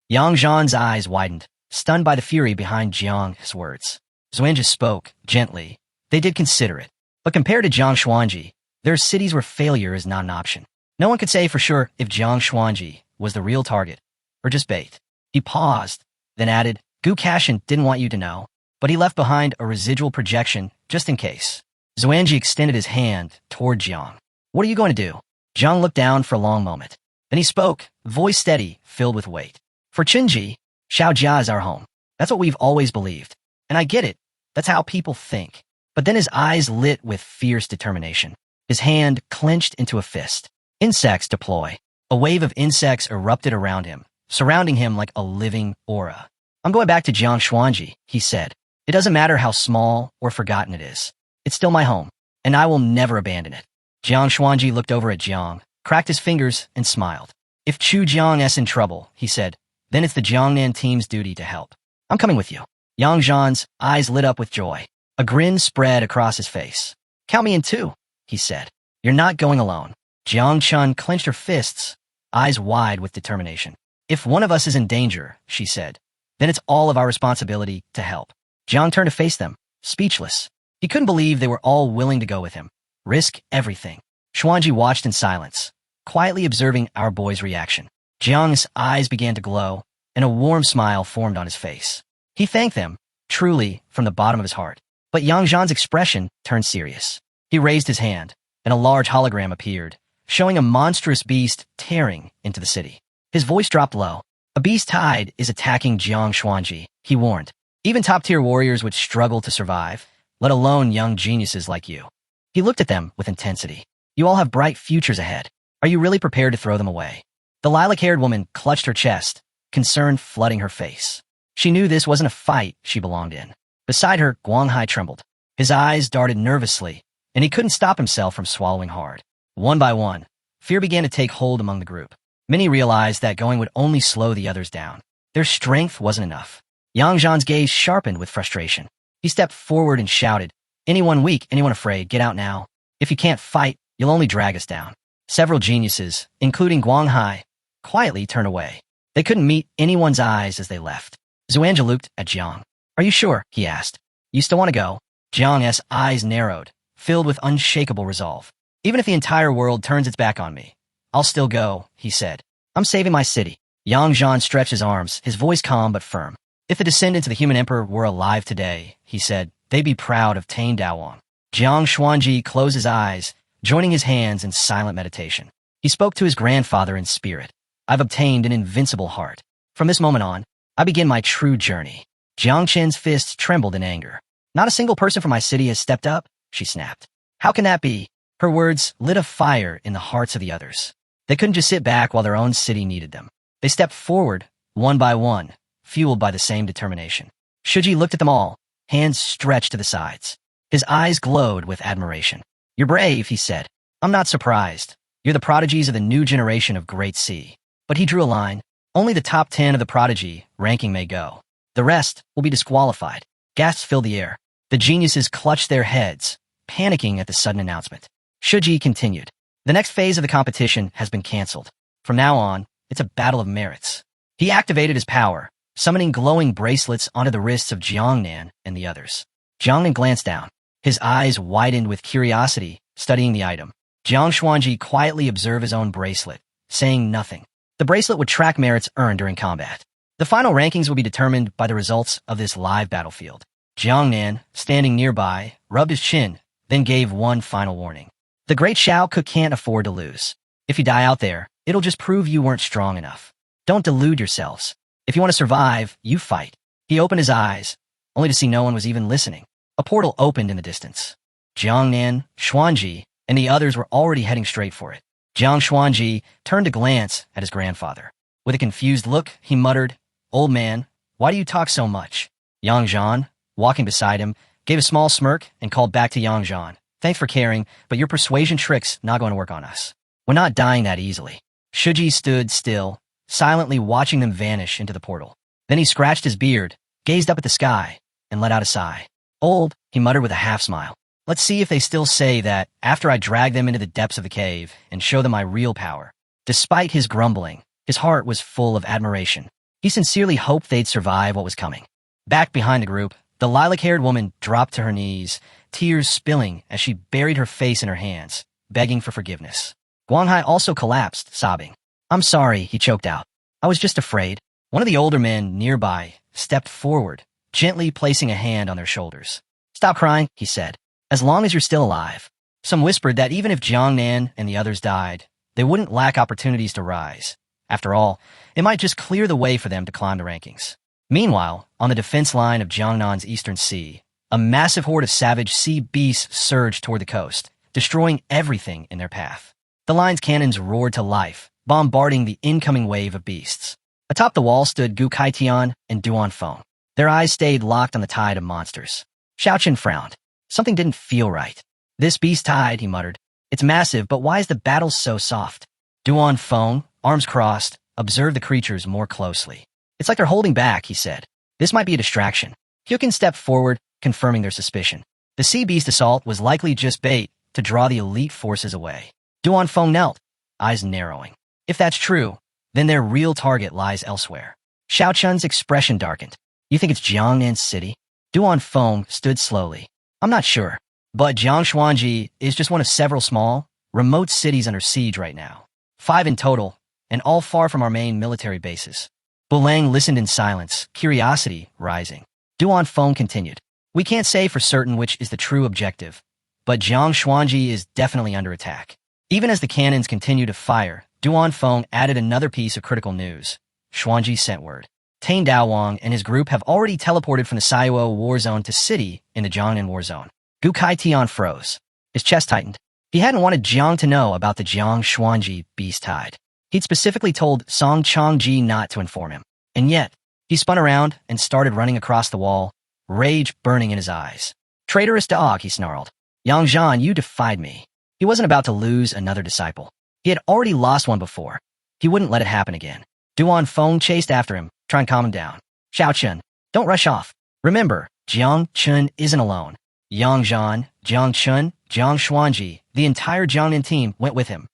Yang Zhan's eyes widened, stunned by the fury behind Jiang's words. Xuanji spoke, gently. "They did consider it. But compared to Jiang Xuanji, there are cities where failure is not an option. No one could say for sure if Jiang Xuanji was the real target, or just bait." He paused, then added, "Gu Kashin didn't want you to know, but he left behind a residual projection just in case." Xuanji extended his hand toward Jiang. "What are you going to do?" Jiang looked down for a long moment. Then he spoke, voice steady, filled with weight. "For Qinji, Shao Jia is our home. That's what we've always believed. And I get it. That's how people think." But then his eyes lit with fierce determination. His hand clenched into a fist. Insects deploy. A wave of insects erupted around him, surrounding him like a living aura. "I'm going back to Jiang Xuanji," he said. "It doesn't matter how small or forgotten it is. It's still my home, and I will never abandon it." Jiang Xuanji looked over at Jiang, cracked his fingers, and smiled. "If Chu Jiang is in trouble," he said, "then it's the Jiangnan team's duty to help. I'm coming with you." Yang Zhan's eyes lit up with joy. A grin spread across his face. "Count me in too," he said. "You're not going alone." Jiang Chun clenched her fists, eyes wide with determination. "If one of us is in danger," she said, "then it's all of our responsibility to help." Jiang turned to face them, speechless. He couldn't believe they were all willing to go with him, risk everything. Xuanji watched in silence, quietly observing our boy's reaction. Jiang's eyes began to glow, and a warm smile formed on his face. He thanked them, truly, from the bottom of his heart. But Yang Zhan's expression turned serious. He raised his hand, and a large hologram appeared, showing a monstrous beast tearing into the city. His voice dropped low. "A beast tide is attacking Jiang Xuanji," he warned. "Even top-tier warriors would struggle to survive, let alone young geniuses like you." He looked at them with intensity. "You all have bright futures ahead. Are you really prepared to throw them away?" The lilac-haired woman clutched her chest, concern flooding her face. She knew this wasn't a fight she belonged in. Beside her, Guanghai trembled. His eyes darted nervously, and he couldn't stop himself from swallowing hard. One by one, fear began to take hold among the group. Many realized that going would only slow the others down. Their strength wasn't enough. Yang Zhan's gaze sharpened with frustration. He stepped forward and shouted, "Anyone weak, anyone afraid, get out now. If you can't fight, you'll only drag us down." Several geniuses, including Guanghai, quietly turned away. They couldn't meet anyone's eyes as they left. Xuanji looked at Jiang. "Are you sure?" he asked. "You still want to go?" Jiang's eyes narrowed, filled with unshakable resolve. "Even if the entire world turns its back on me, I'll still go," he said. "I'm saving my city." Yang Zhan stretched his arms, his voice calm but firm. "If the descendants of the human emperor were alive today," he said, "they'd be proud of Attained Daowang." Jiang Xuanji closed his eyes, joining his hands in silent meditation. He spoke to his grandfather in spirit. "I've obtained an invincible heart. From this moment on, I begin my true journey." Jiang Qin's fists trembled in anger. "Not a single person from my city has stepped up," she snapped. "How can that be?" Her words lit a fire in the hearts of the others. They couldn't just sit back while their own city needed them. They stepped forward, one by one, fueled by the same determination. Shuji looked at them all, hands stretched to the sides. His eyes glowed with admiration. "You're brave," he said. I'm not surprised. You're the prodigies of the new generation of Great Sea. But he drew a line. Only the top 10 of the prodigy ranking may go. The rest will be disqualified. Gasps filled the air. The geniuses clutched their heads, panicking at the sudden announcement. Shuji continued. The next phase of the competition has been cancelled. From now on, it's a battle of merits. He activated his power, summoning glowing bracelets onto the wrists of Jiangnan and the others. Jiangnan glanced down. His eyes widened with curiosity, studying the item. Jiang Xuanji quietly observed his own bracelet, saying nothing. The bracelet would track merits earned during combat. The final rankings will be determined by the results of this live battlefield. Jiangnan, standing nearby, rubbed his chin, then gave one final warning. The great Xiao Cook can't afford to lose. If you die out there, it'll just prove you weren't strong enough. Don't delude yourselves. If you want to survive, you fight. He opened his eyes, only to see no one was even listening. A portal opened in the distance. Jiangnan, Xuanji, and the others were already heading straight for it. Jiang Xuanji turned to glance at his grandfather. With a confused look, he muttered, "Old man, why do you talk so much?" Yang Zhan, walking beside him, gave a small smirk and called back to Yang Zhan. "Thanks for caring, but your persuasion trick's not going to work on us. We're not dying that easily." Shuji stood still, silently watching them vanish into the portal. Then he scratched his beard, gazed up at the sky, and let out a sigh. "Old," he muttered with a half-smile. "Let's see if they still say that after I drag them into the depths of the cave and show them my real power." Despite his grumbling, his heart was full of admiration. He sincerely hoped they'd survive what was coming. Back behind the group, the lilac-haired woman dropped to her knees, tears spilling as she buried her face in her hands, begging for forgiveness. Guanghai also collapsed, sobbing. "I'm sorry," he choked out. "I was just afraid." One of the older men nearby stepped forward, gently placing a hand on their shoulders. "Stop crying," he said. "As long as you're still alive." Some whispered that even if Jiangnan and the others died, they wouldn't lack opportunities to rise. After all, it might just clear the way for them to climb the rankings. Meanwhile, on the defense line of Jiangnan's eastern sea, a massive horde of savage sea beasts surged toward the coast, destroying everything in their path. The line's cannons roared to life, bombarding the incoming wave of beasts. Atop the wall stood Gu Kaitian and Duan Feng. Their eyes stayed locked on the tide of monsters. Xiaoqin frowned. Something didn't feel right. "This beast tide," he muttered. "It's massive, but why is the battle so soft?" Duan Feng, arms crossed, observed the creatures more closely. "It's like they're holding back," he said. "This might be a distraction." Hyukin stepped forward, confirming their suspicion. The sea beast assault was likely just bait to draw the elite forces away. Duan Feng knelt, eyes narrowing. If that's true, then their real target lies elsewhere. Xiao Chun's expression darkened. "You think it's Jiangnan's city?" Duan Feng stood slowly. "I'm not sure, but Jiang Xuanji is just one of several small, remote cities under siege right now. 5 in total, and all far from our main military bases." Bulang listened in silence, curiosity rising. Duan Feng continued. "We can't say for certain which is the true objective, but Jiang Xuanji is definitely under attack." Even as the cannons continued to fire, Duan Feng added another piece of critical news. Xuanji sent word. Tain Daowang and his group have already teleported from the Saiwo war zone to city in the Jiangnan war zone. Gu Kaitian froze. His chest tightened. He hadn't wanted Jiang to know about the Jiang Xuanji beast tide. He'd specifically told Song Changji not to inform him. And yet, he spun around and started running across the wall, rage burning in his eyes. "Traitorous dog," he snarled. "Yang Zhan, you defied me." He wasn't about to lose another disciple. He had already lost one before. He wouldn't let it happen again. Duan Feng chased after him, trying to calm him down. "Xiao Chun, don't rush off. Remember, Jiang Chun isn't alone. Yang Zhan, Jiang Chun, Jiang Xuanji, the entire Jiangnan team went with him."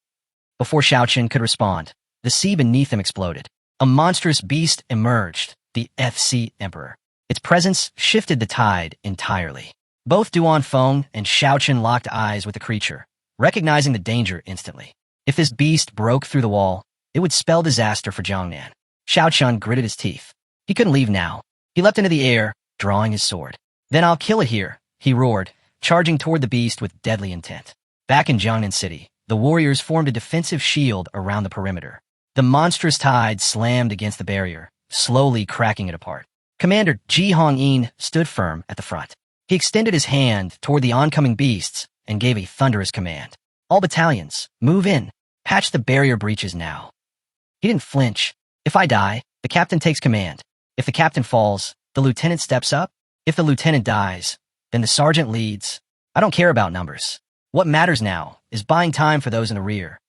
Before Xiao Chun could respond, the sea beneath them exploded. A monstrous beast emerged, the FC Emperor. Its presence shifted the tide entirely. Both Duan Feng and Xiao Chun locked eyes with the creature, recognizing the danger instantly. If this beast broke through the wall, it would spell disaster for Jiangnan. Xiao Chun gritted his teeth. He couldn't leave now. He leapt into the air, drawing his sword. "Then I'll kill it here," he roared, charging toward the beast with deadly intent. Back in Jiangnan City, the warriors formed a defensive shield around the perimeter. The monstrous tide slammed against the barrier, slowly cracking it apart. Commander Ji Hongyin stood firm at the front. He extended his hand toward the oncoming beasts and gave a thunderous command. "All battalions, move in. Patch the barrier breaches now." He didn't flinch. "If I die, the captain takes command. If the captain falls, the lieutenant steps up. If the lieutenant dies, then the sergeant leads. I don't care about numbers. What matters now is buying time for those in the rear.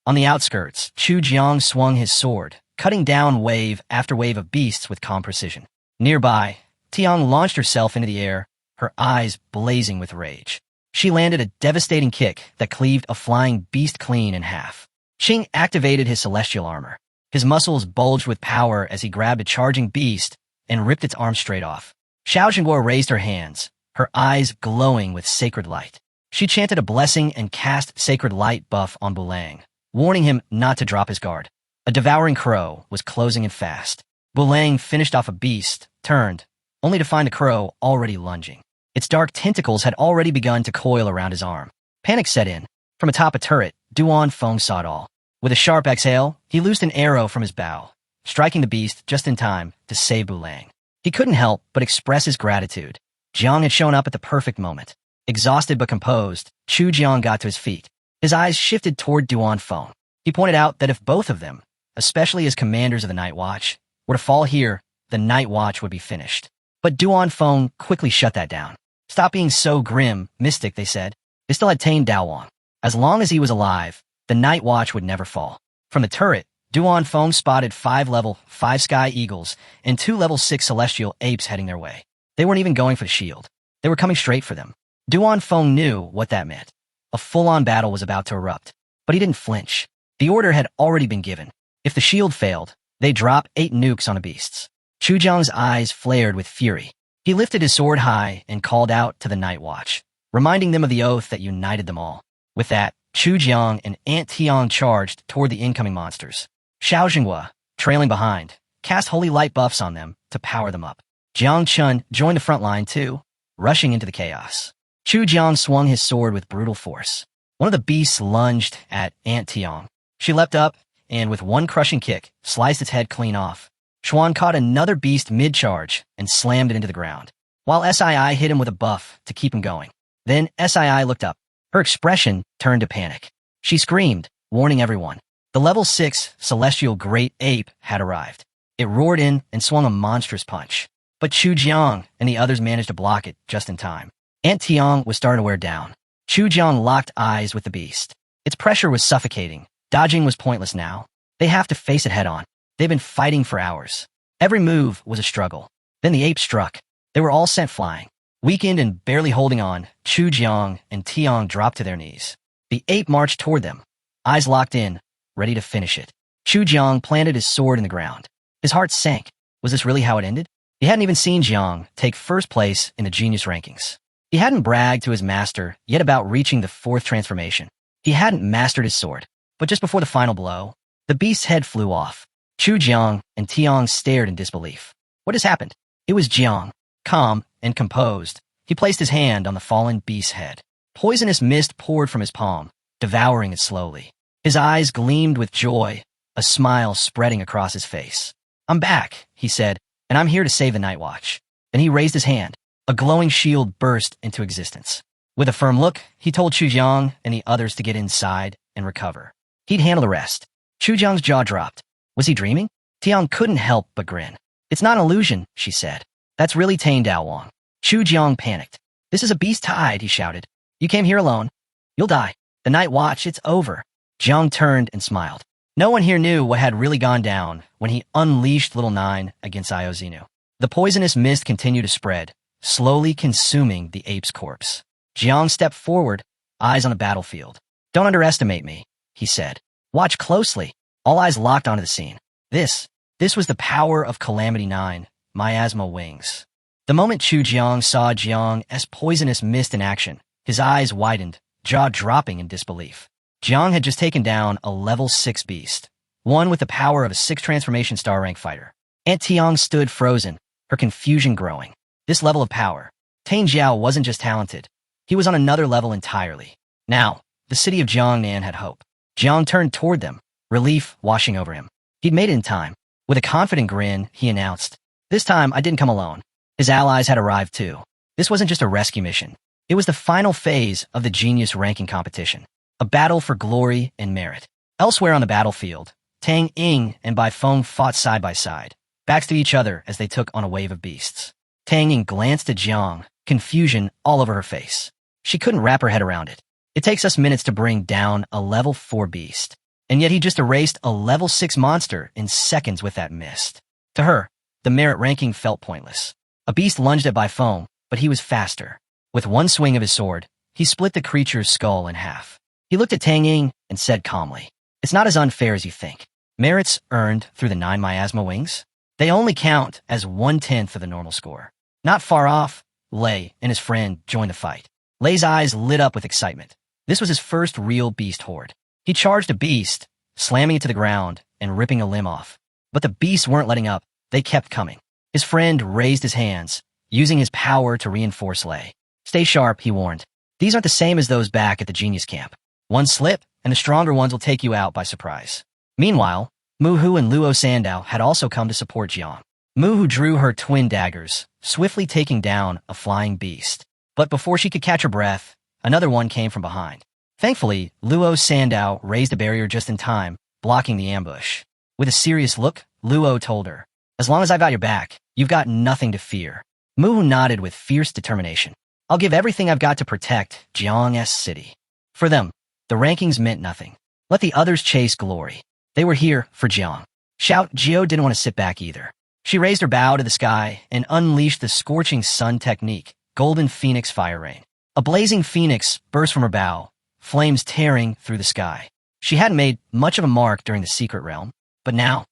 On the outskirts, Chu Jiang swung his sword, cutting down wave after wave of beasts with calm precision. Nearby, Tiang launched herself into the air, her eyes blazing with rage. She landed a devastating kick that cleaved a flying beast clean in half. Qing activated his celestial armor. His muscles bulged with power as he grabbed a charging beast and ripped its arm straight off. Xiao Xingguo raised her hands, her eyes glowing with sacred light. She chanted a blessing and cast sacred light buff on Bulang, warning him not to drop his guard. A devouring crow was closing in fast. Bulang finished off a beast, turned, only to find the crow already lunging. Its dark tentacles had already begun to coil around his arm. Panic set in. From atop a turret, Duan Feng saw it all. With a sharp exhale, he loosed an arrow from his bow, striking the beast just in time to save Bulang. He couldn't help but express his gratitude. Jiang had shown up at the perfect moment. Exhausted but composed, Chu Jiang got to his feet. His eyes shifted toward Duan Feng. He pointed out that if both of them, especially as commanders of the Night Watch, were to fall here, the Night Watch would be finished. But Duan Feng quickly shut that down. Stop being so grim, mystic, they said. They still had tamed Daowang. As long as he was alive, the Night Watch would never fall. From the turret, Duan Feng spotted 5 level 5 Sky Eagles and 2 level 6 Celestial Apes heading their way. They weren't even going for the shield. They were coming straight for them. Duan Feng knew what that meant. A full-on battle was about to erupt. But he didn't flinch. The order had already been given. If the shield failed, they'd drop 8 nukes on the beasts. Chu Jiang's eyes flared with fury. He lifted his sword high and called out to the Night Watch, reminding them of the oath that united them all. With that, Chu Jiang and Aunt Tiang charged toward the incoming monsters. Xiao Xinghua, trailing behind, cast holy light buffs on them to power them up. Jiang Chun joined the front line too, rushing into the chaos. Chu Jiang swung his sword with brutal force. One of the beasts lunged at Aunt Tiang. She leapt up and, with one crushing kick, sliced its head clean off. Xuan caught another beast mid-charge and slammed it into the ground, while Sii hit him with a buff to keep him going. Then Sii looked up. Her expression turned to panic. She screamed, warning everyone. The level 6 Celestial Great Ape had arrived. It roared in and swung a monstrous punch. But Chu Jiang and the others managed to block it just in time. Aunt Tiang was starting to wear down. Chu Jiang locked eyes with the beast. Its pressure was suffocating. Dodging was pointless now. They have to face it head on. They've been fighting for hours. Every move was a struggle. Then the ape struck. They were all sent flying. Weakened and barely holding on, Chu Jiang and Tiang dropped to their knees. The ape marched toward them, eyes locked in, ready to finish it. Chu Jiang planted his sword in the ground. His heart sank. Was this really how it ended? He hadn't even seen Jiang take first place in the genius rankings. He hadn't bragged to his master yet about reaching the 4th transformation. He hadn't mastered his sword. But just before the final blow, the beast's head flew off. Chu Jiang and Tiang stared in disbelief. What has happened? It was Jiang. Calm and composed, he placed his hand on the fallen beast's head. Poisonous mist poured from his palm, devouring it slowly. His eyes gleamed with joy, a smile spreading across his face. I'm back, he said, and I'm here to save the Night Watch. Then he raised his hand. A glowing shield burst into existence. With a firm look, he told Chu Jiang and the others to get inside and recover. He'd handle the rest. Chu Jiang's jaw dropped. Was he dreaming? Tiang couldn't help but grin. It's not an illusion, she said. That's really Tane Daowang. Chu Jiang panicked. This is a beast tide, he shouted. You came here alone. You'll die. The Night Watch, it's over. Jiang turned and smiled. No one here knew what had really gone down when he unleashed Little Nine against Iozinu. The poisonous mist continued to spread, slowly consuming the ape's corpse. Jiang stepped forward, eyes on the battlefield. Don't underestimate me, he said. Watch closely. All eyes locked onto the scene. This was the power of Calamity 9. Miasma wings. The moment Chu Jiang saw Jiang's poisonous mist in action, his eyes widened, jaw dropping in disbelief. Jiang had just taken down a level 6 beast, one with the power of a 6 transformation star rank fighter. Aunt Tiang stood frozen, her confusion growing. This level of power. Tane Jiao wasn't just talented, he was on another level entirely. Now, the city of Jiangnan had hope. Jiang turned toward them, relief washing over him. He'd made it in time. With a confident grin, he announced, This time, I didn't come alone. His allies had arrived too. This wasn't just a rescue mission. It was the final phase of the genius ranking competition. A battle for glory and merit. Elsewhere on the battlefield, Tang Ying and Bai Feng fought side by side, backs to each other as they took on a wave of beasts. Tang Ying glanced at Jiang, confusion all over her face. She couldn't wrap her head around it. It takes us minutes to bring down a level 4 beast, and yet he just erased a level 6 monster in seconds with that mist. To her, the merit ranking felt pointless. A beast lunged at by foam, but he was faster. With one swing of his sword, he split the creature's skull in half. He looked at Tang Ying and said calmly, "It's not as unfair as you think. Merits earned through the 9 miasma wings? They only count as 1/10 of the normal score." Not far off, Lei and his friend joined the fight. Lei's eyes lit up with excitement. This was his first real beast horde. He charged a beast, slamming it to the ground and ripping a limb off. But the beasts weren't letting up. They kept coming. His friend raised his hands, using his power to reinforce Lei. "Stay sharp," he warned. "These aren't the same as those back at the genius camp. One slip, and the stronger ones will take you out by surprise." Meanwhile, Muhu and Luo Sandow had also come to support Jiang. Muhu drew her twin daggers, swiftly taking down a flying beast. But before she could catch her breath, another one came from behind. Thankfully, Luo Sandow raised a barrier just in time, blocking the ambush. With a serious look, Luo told her, "As long as I've got your back, you've got nothing to fear." Muhu nodded with fierce determination. "I'll give everything I've got to protect Jiang's city." For them, the rankings meant nothing. Let the others chase glory. They were here for Jiang. Shout Jiao didn't want to sit back either. She raised her bow to the sky and unleashed the scorching sun technique, Golden Phoenix Fire Rain. A blazing phoenix burst from her bow, flames tearing through the sky. She hadn't made much of a mark during the secret realm, but now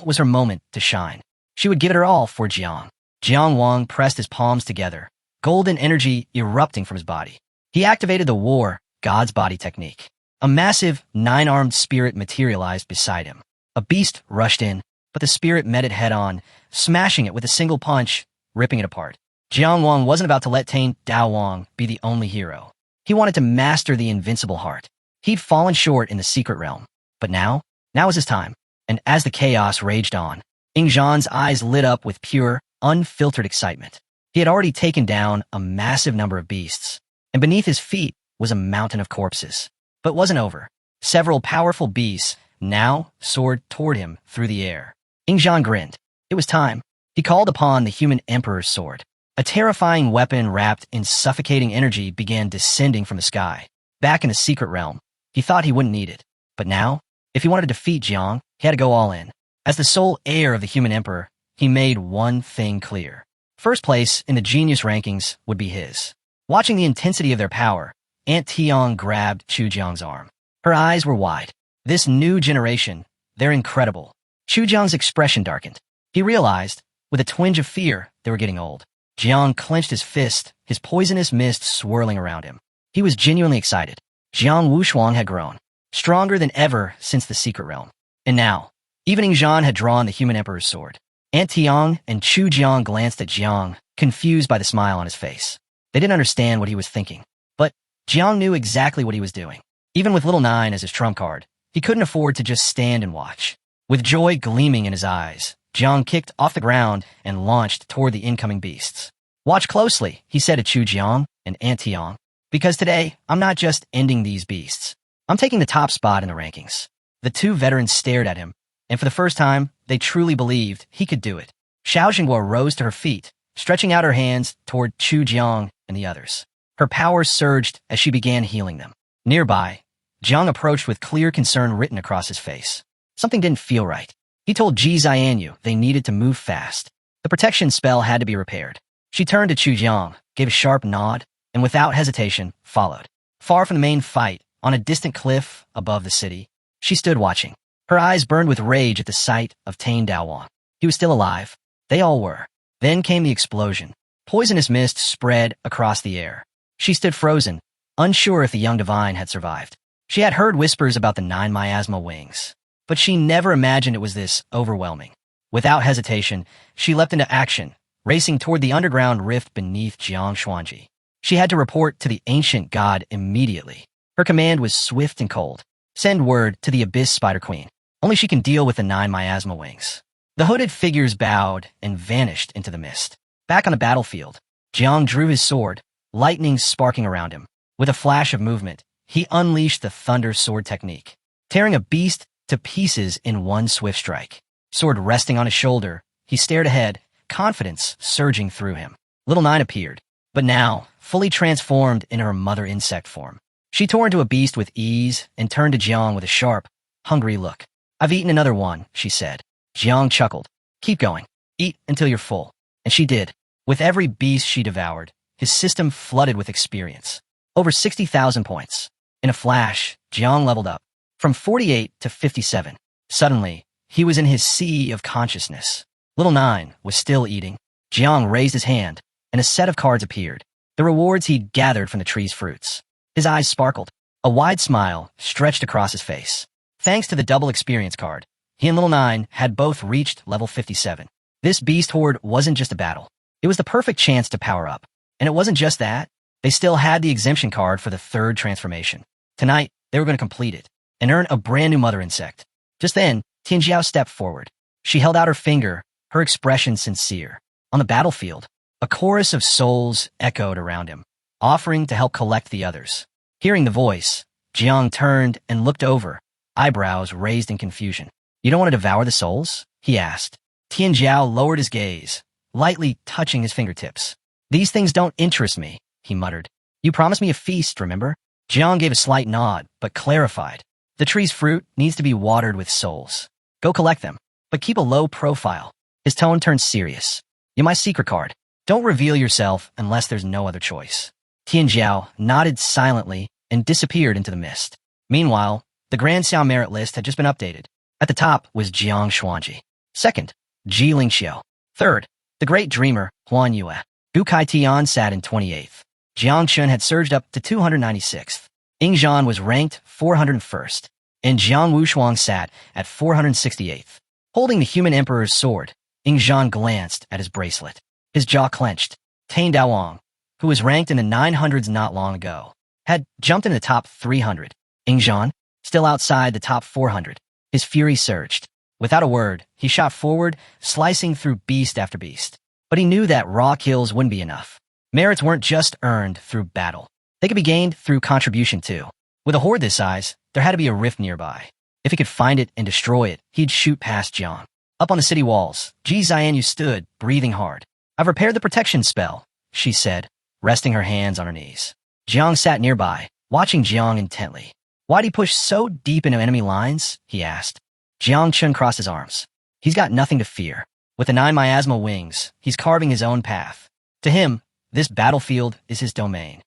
was her moment to shine. She would give it her all for Jiang. Jiang Wang pressed his palms together, golden energy erupting from his body. He activated the War God's Body technique. A massive 9-armed spirit materialized beside him. A beast rushed in, but the spirit met it head-on, smashing it with a single punch, ripping it apart. Jiang Wang wasn't about to let Tane Dao Wang be the only hero. He wanted to master the invincible heart. He'd fallen short in the secret realm, but now was his time. And as the chaos raged on, Ingzhan's eyes lit up with pure, unfiltered excitement. He had already taken down a massive number of beasts, and beneath his feet was a mountain of corpses. But it wasn't over. Several powerful beasts now soared toward him through the air. Ingzhan grinned. It was time. He called upon the human emperor's sword. A terrifying weapon wrapped in suffocating energy began descending from the sky. Back in the secret realm, he thought he wouldn't need it. But now, if he wanted to defeat Jiang, he had to go all in. As the sole heir of the human emperor, he made one thing clear. First place in the genius rankings would be his. Watching the intensity of their power, Aunt Tiang grabbed Chu Jiang's arm. Her eyes were wide. This new generation, they're incredible. Chu Jiang's expression darkened. He realized, with a twinge of fear, they were getting old. Jiang clenched his fist, his poisonous mist swirling around him. He was genuinely excited. Jiang Wushuang had grown, stronger than ever since the secret realm. And now, even Ingzhan had drawn the human emperor's sword. Aunt Tiang and Chu Jiang glanced at Jiang, confused by the smile on his face. They didn't understand what he was thinking. But Jiang knew exactly what he was doing. Even with Little Nine as his trump card, he couldn't afford to just stand and watch. With joy gleaming in his eyes, Jiang kicked off the ground and launched toward the incoming beasts. "Watch closely," he said to Chu Jiang and Aunt Tiang, "because today, I'm not just ending these beasts. I'm taking the top spot in the rankings." The two veterans stared at him, and for the first time, they truly believed he could do it. Xiao Xinguo rose to her feet, stretching out her hands toward Chu Jiang and the others. Her power surged as she began healing them. Nearby, Jiang approached with clear concern written across his face. Something didn't feel right. He told Ji Xianyu they needed to move fast. The protection spell had to be repaired. She turned to Chu Jiang, gave a sharp nod, and without hesitation, followed. Far from the main fight, on a distant cliff above the city, she stood watching. Her eyes burned with rage at the sight of Tane Daowang. He was still alive. They all were. Then came the explosion. Poisonous mist spread across the air. She stood frozen, unsure if the young divine had survived. She had heard whispers about the 9 miasma wings, but she never imagined it was this overwhelming. Without hesitation, she leapt into action, racing toward the underground rift beneath Jiang Xuanji. She had to report to the ancient god immediately. Her command was swift and cold. Send word to the Abyss Spider Queen. Only she can deal with the 9 miasma wings. The hooded figures bowed and vanished into the mist. Back on the battlefield, Jiang drew his sword, lightning sparking around him. With a flash of movement, he unleashed the Thunder Sword technique, tearing a beast to pieces in one swift strike. Sword resting on his shoulder, he stared ahead, confidence surging through him. Little Nine appeared, but now fully transformed in her mother insect form. She tore into a beast with ease and turned to Jiang with a sharp, hungry look. "I've eaten another one," she said. Jiang chuckled. "Keep going. Eat until you're full." And she did. With every beast she devoured, his system flooded with experience. Over 60,000 points. In a flash, Jiang leveled up. From 48 to 57. Suddenly, he was in his sea of consciousness. Little Nine was still eating. Jiang raised his hand, and a set of cards appeared. The rewards he'd gathered from the tree's fruits. His eyes sparkled. A wide smile stretched across his face. Thanks to the double experience card, he and Little Nine had both reached level 57. This beast horde wasn't just a battle. It was the perfect chance to power up. And it wasn't just that. They still had the exemption card for the third transformation. Tonight, they were going to complete it and earn a brand new mother insect. Just then, Tianjiao stepped forward. She held out her finger, her expression sincere. On the battlefield, a chorus of souls echoed around him, offering to help collect the others. Hearing the voice, Jiang turned and looked over, eyebrows raised in confusion. "You don't want to devour the souls?" he asked. Tianjiao lowered his gaze, lightly touching his fingertips. "These things don't interest me," he muttered. "You promised me a feast, remember?" Jiang gave a slight nod, but clarified. "The tree's fruit needs to be watered with souls. Go collect them, but keep a low profile." His tone turned serious. "You're my secret card. Don't reveal yourself unless there's no other choice." Tianjiao nodded silently and disappeared into the mist. Meanwhile, the Grand Xiao merit list had just been updated. At the top was Jiang Xuanji. Second, Ji Lingxiu. Third, the Great Dreamer, Huan Yue. Gu Kai Tian sat in 28th. Jiang Chun had surged up to 296th. Ying Zhan was ranked 401st. And Jiang Wushuang sat at 468th. Holding the human emperor's sword, Ying Zhan glanced at his bracelet. His jaw clenched. Attained Daowang, who was ranked in the 900s not long ago, had jumped into the top 300. Ying Zhan, still outside the top 400. His fury surged. Without a word, he shot forward, slicing through beast after beast. But he knew that raw kills wouldn't be enough. Merits weren't just earned through battle. They could be gained through contribution too. With a horde this size, there had to be a rift nearby. If he could find it and destroy it, he'd shoot past Jiang. Up on the city walls, Ji Xianyu stood, breathing hard. "I've repaired the protection spell," she said, resting her hands on her knees. Jiang sat nearby, watching Jiang intently. "Why'd he push so deep into enemy lines?" he asked. Jiang Chun crossed his arms. "He's got nothing to fear. With the 9 miasma wings, he's carving his own path. To him, this battlefield is his domain."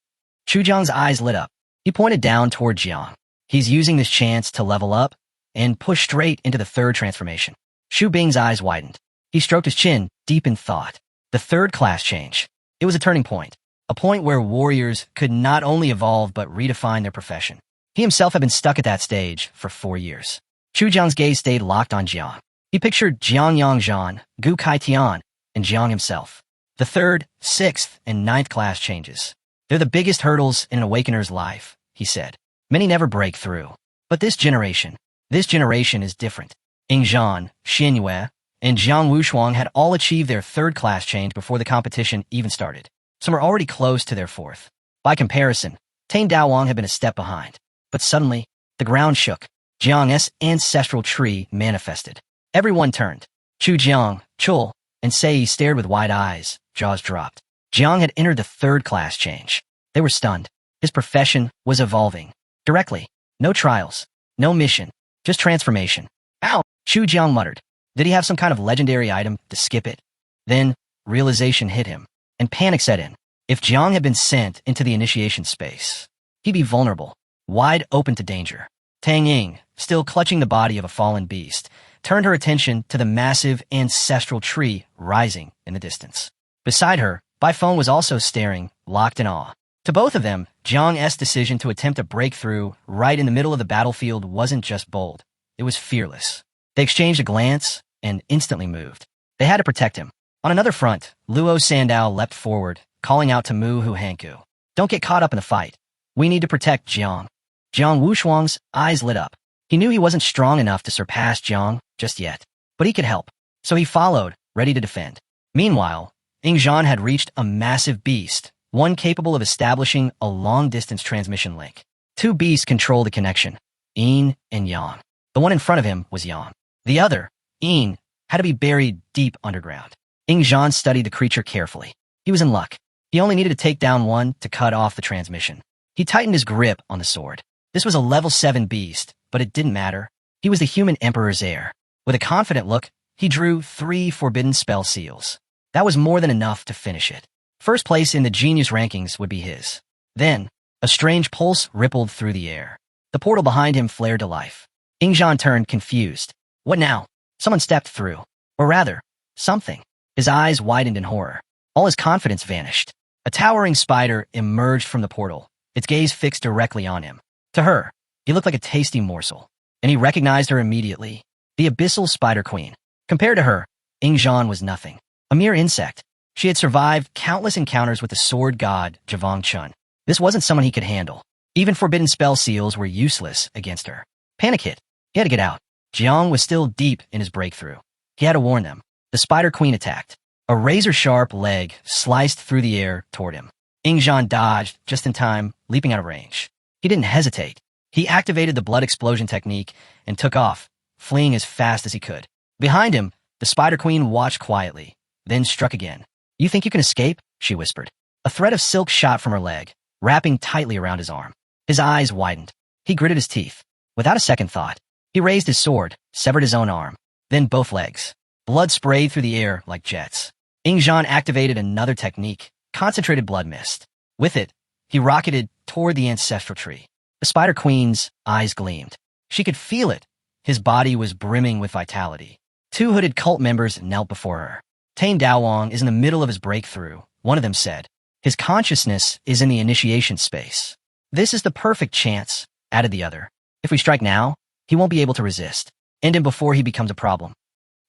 Chu Jiang's eyes lit up. He pointed down toward Jiang. "He's using this chance to level up and push straight into the third transformation." Xu Bing's eyes widened. He stroked his chin, deep in thought. The third class change. It was a turning point. A point where warriors could not only evolve but redefine their profession. He himself had been stuck at that stage for 4 years. Chu Jiang's gaze stayed locked on Jiang. He pictured Jiang Yangzhan, Gu Kai Tian, and Jiang himself. The 3rd, 6th, and 9th class changes. "They're the biggest hurdles in an awakener's life," he said. "Many never break through. But this generation is different." Ying Zhan, Xin Yue, and Jiang Wushuang had all achieved their 3rd class change before the competition even started. Some were already close to their 4th. By comparison, Attained Daowang had been a step behind. But suddenly, the ground shook. Jiang's ancestral tree manifested. Everyone turned. Chu Jiang, Chul, and Sei stared with wide eyes, jaws dropped. Jiang had entered the 3rd class change. They were stunned. His profession was evolving. Directly. No trials. No mission. Just transformation. "Ow!" Chu Jiang muttered. Did he have some kind of legendary item to skip it? Then, realization hit him, and panic set in. If Jiang had been sent into the initiation space, he'd be vulnerable, wide open to danger. Tang Ying, still clutching the body of a fallen beast, turned her attention to the massive ancestral tree rising in the distance. Beside her, Baifeng was also staring, locked in awe. To both of them, Jiang's decision to attempt a breakthrough right in the middle of the battlefield wasn't just bold. It was fearless. They exchanged a glance and instantly moved. They had to protect him. On another front, Luo Sandao leapt forward, calling out to Mu Hu Hanku. "Don't get caught up in the fight. We need to protect Jiang." Jiang Wushuang's eyes lit up. He knew he wasn't strong enough to surpass Jiang just yet, but he could help. So he followed, ready to defend. Meanwhile, Ying Zhan had reached a massive beast, one capable of establishing a long-distance transmission link. 2 beasts controlled the connection, Yin and Yang. The one in front of him was Yang. The other, Yin, had to be buried deep underground. Ying Zhan studied the creature carefully. He was in luck. He only needed to take down one to cut off the transmission. He tightened his grip on the sword. This was a level 7 beast, but it didn't matter. He was the human emperor's heir. With a confident look, he drew 3 forbidden spell seals. That was more than enough to finish it. First place in the genius rankings would be his. Then, a strange pulse rippled through the air. The portal behind him flared to life. Ingzhan turned confused. What now? Someone stepped through. Or rather, something. His eyes widened in horror. All his confidence vanished. A towering spider emerged from the portal, its gaze fixed directly on him. To her, he looked like a tasty morsel, and he recognized her immediately. The abyssal spider queen. Compared to her, Ingzhan was nothing. A mere insect. She had survived countless encounters with the sword god, Javong Chun. This wasn't someone he could handle. Even forbidden spell seals were useless against her. Panic hit. He had to get out. Jiang was still deep in his breakthrough. He had to warn them. The spider queen attacked. A razor-sharp leg sliced through the air toward him. Ingzhan dodged just in time, leaping out of range. He didn't hesitate. He activated the blood explosion technique and took off, fleeing as fast as he could. Behind him, the spider queen watched quietly, then struck again. You think you can escape? She whispered. A thread of silk shot from her leg, wrapping tightly around his arm. His eyes widened. He gritted his teeth. Without a second thought, he raised his sword, severed his own arm, then both legs. Blood sprayed through the air like jets. Ingzhan activated another technique, concentrated blood mist. With it, he rocketed toward the ancestral tree. The spider queen's eyes gleamed. She could feel it. His body was brimming with vitality. 2 hooded cult members knelt before her. Tane Daowang is in the middle of his breakthrough, one of them said. His consciousness is in the initiation space. This is the perfect chance, added the other. If we strike now, he won't be able to resist. End him before he becomes a problem.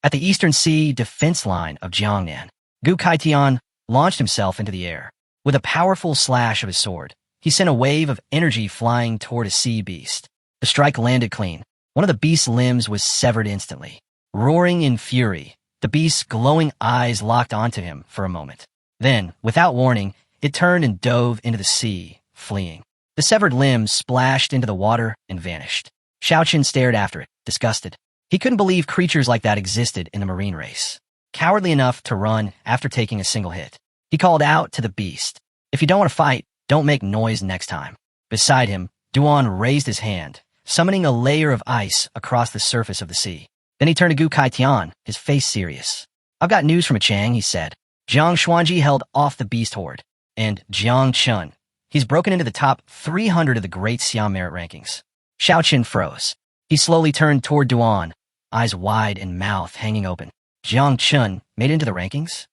At the eastern sea defense line of Jiangnan, Gu Kaitian launched himself into the air. With a powerful slash of his sword, he sent a wave of energy flying toward a sea beast. The strike landed clean. One of the beast's limbs was severed instantly. Roaring in fury, the beast's glowing eyes locked onto him for a moment. Then, without warning, it turned and dove into the sea, fleeing. The severed limb splashed into the water and vanished. Xiaoqin stared after it, disgusted. He couldn't believe creatures like that existed in the marine race. Cowardly enough to run after taking a single hit. He called out to the beast. If you don't want to fight, don't make noise next time. Beside him, Duan raised his hand, summoning a layer of ice across the surface of the sea. Then he turned to Gu Kaitian, his face serious. I've got news from a Chang, he said. Jiang Xuanji held off the beast horde. And Jiang Chun. He's broken into the top 300 of the great Xiao merit rankings. Xiaoqin froze. He slowly turned toward Duan, eyes wide and mouth hanging open. Jiang Chun made it into the rankings?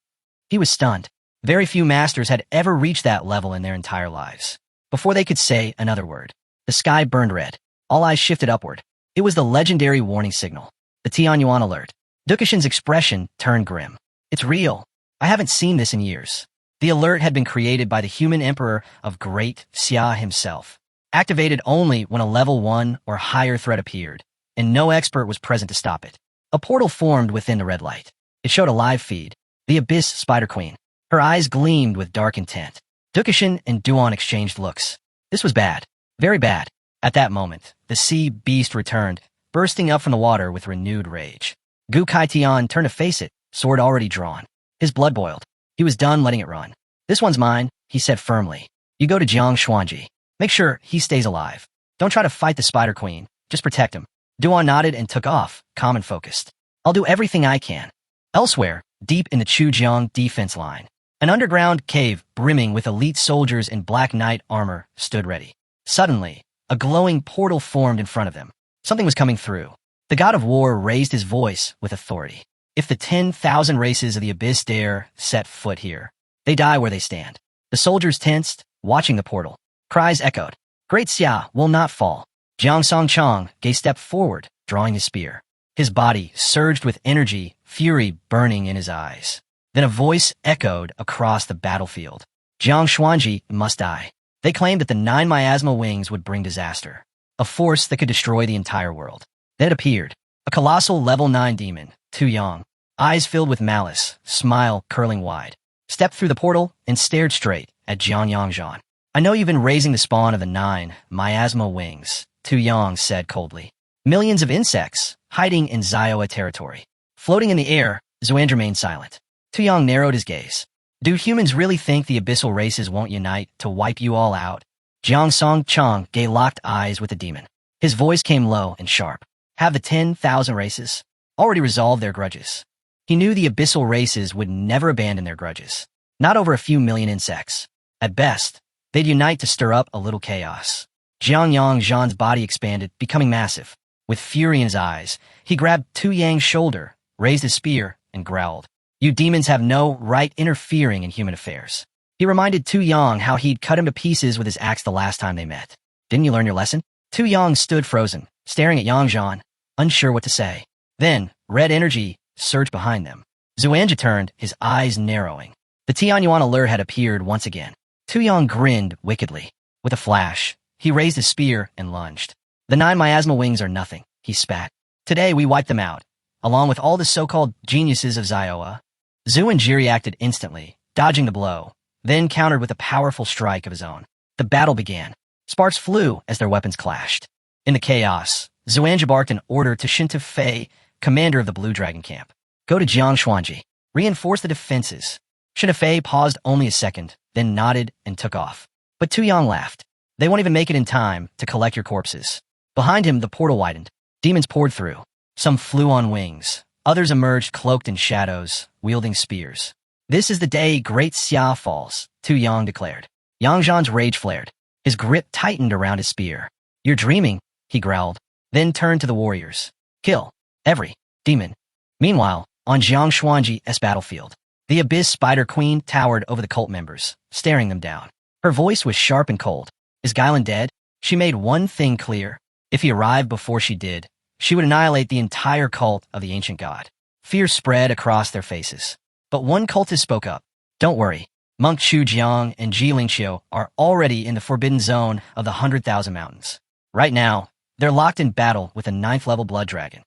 He was stunned. Very few masters had ever reached that level in their entire lives. Before they could say another word, the sky burned red. All eyes shifted upward. It was the legendary warning signal. The Tianyuan alert. Dukashin's expression turned grim. It's real. I haven't seen this in years. The alert had been created by the human emperor of Great Xia himself. Activated only when a level 1 or higher threat appeared, and no expert was present to stop it. A portal formed within the red light. It showed a live feed. The Abyss Spider Queen. Her eyes gleamed with dark intent. Dukashin and Duan exchanged looks. This was bad. Very bad. At that moment, the sea beast returned, bursting up from the water with renewed rage. Gu Kaitian turned to face it, sword already drawn. His blood boiled. He was done letting it run. This one's mine, he said firmly. You go to Jiang Xuanji. Make sure he stays alive. Don't try to fight the Spider Queen. Just protect him. Duan nodded and took off, calm and focused. I'll do everything I can. Elsewhere, deep in the Chujiang defense line, an underground cave brimming with elite soldiers in black knight armor stood ready. Suddenly, a glowing portal formed in front of them. Something was coming through. The god of war raised his voice with authority. If the 10,000 races of the Abyss dare set foot here, they die where they stand. The soldiers tensed, watching the portal. Cries echoed. Great Xia will not fall. Jiang Songchang stepped forward, drawing his spear. His body surged with energy, fury burning in his eyes. Then a voice echoed across the battlefield. Jiang Xuanji must die. They claimed that the 9 miasma wings would bring disaster, a force that could destroy the entire world. Then it appeared, a colossal level 9 demon, Tu Yang, eyes filled with malice, smile curling wide, stepped through the portal and stared straight at Jiang Yangzhan. I know you've been raising the spawn of the 9 miasma wings, Tu Yang said coldly. Millions of insects, hiding in Zioa territory. Floating in the air, Zuan remained silent. Tu Yang narrowed his gaze. Do humans really think the abyssal races won't unite to wipe you all out? Jiang Song Chong Gay locked eyes with the demon. His voice came low and sharp. Have the 10,000 races already resolved their grudges? He knew the abyssal races would never abandon their grudges. Not over a few million insects. At best, they'd unite to stir up a little chaos. Jiang Yang Zhan's body expanded, becoming massive. With fury in his eyes, he grabbed Tu Yang's shoulder, raised his spear, and growled. You demons have no right interfering in human affairs. He reminded Tu Yang how he'd cut him to pieces with his axe the last time they met. Didn't you learn your lesson? Tu Yang stood frozen, staring at Yang Zhan, unsure what to say. Then, red energy surged behind them. Xuanja turned, his eyes narrowing. The Tianyuan alert had appeared once again. Tu Yang grinned wickedly. With a flash, he raised his spear and lunged. The 9 miasma wings are nothing, he spat. Today we wiped them out, along with all the so-called geniuses of Zioa. Zhu and Jiri acted instantly, dodging the blow, then countered with a powerful strike of his own. The battle began. Sparks flew as their weapons clashed. In the chaos, Xuanja barked an order to Shinta Fei, commander of the Blue Dragon camp. Go to Jiang Xuanji. Reinforce the defenses. Shinta Fei paused only a second, then nodded and took off. But Tu Yang laughed. They won't even make it in time to collect your corpses. Behind him, the portal widened. Demons poured through. Some flew on wings. Others emerged cloaked in shadows, wielding spears. This is the day Great Xia falls, Tu Yang declared. Yang Zhan's rage flared. His grip tightened around his spear. You're dreaming, he growled, then turned to the warriors. Kill every demon. Meanwhile, on Jiang Xuanji's battlefield, the Abyss Spider Queen towered over the cult members, staring them down. Her voice was sharp and cold. Is Gailan dead? She made one thing clear. If he arrived before she did, she would annihilate the entire cult of the ancient god. Fear spread across their faces. But one cultist spoke up. Don't worry. Monk Chu Jiang and Ji Lingqiu are already in the forbidden zone of the 100,000 mountains. Right now, they're locked in battle with a 9th-level blood dragon.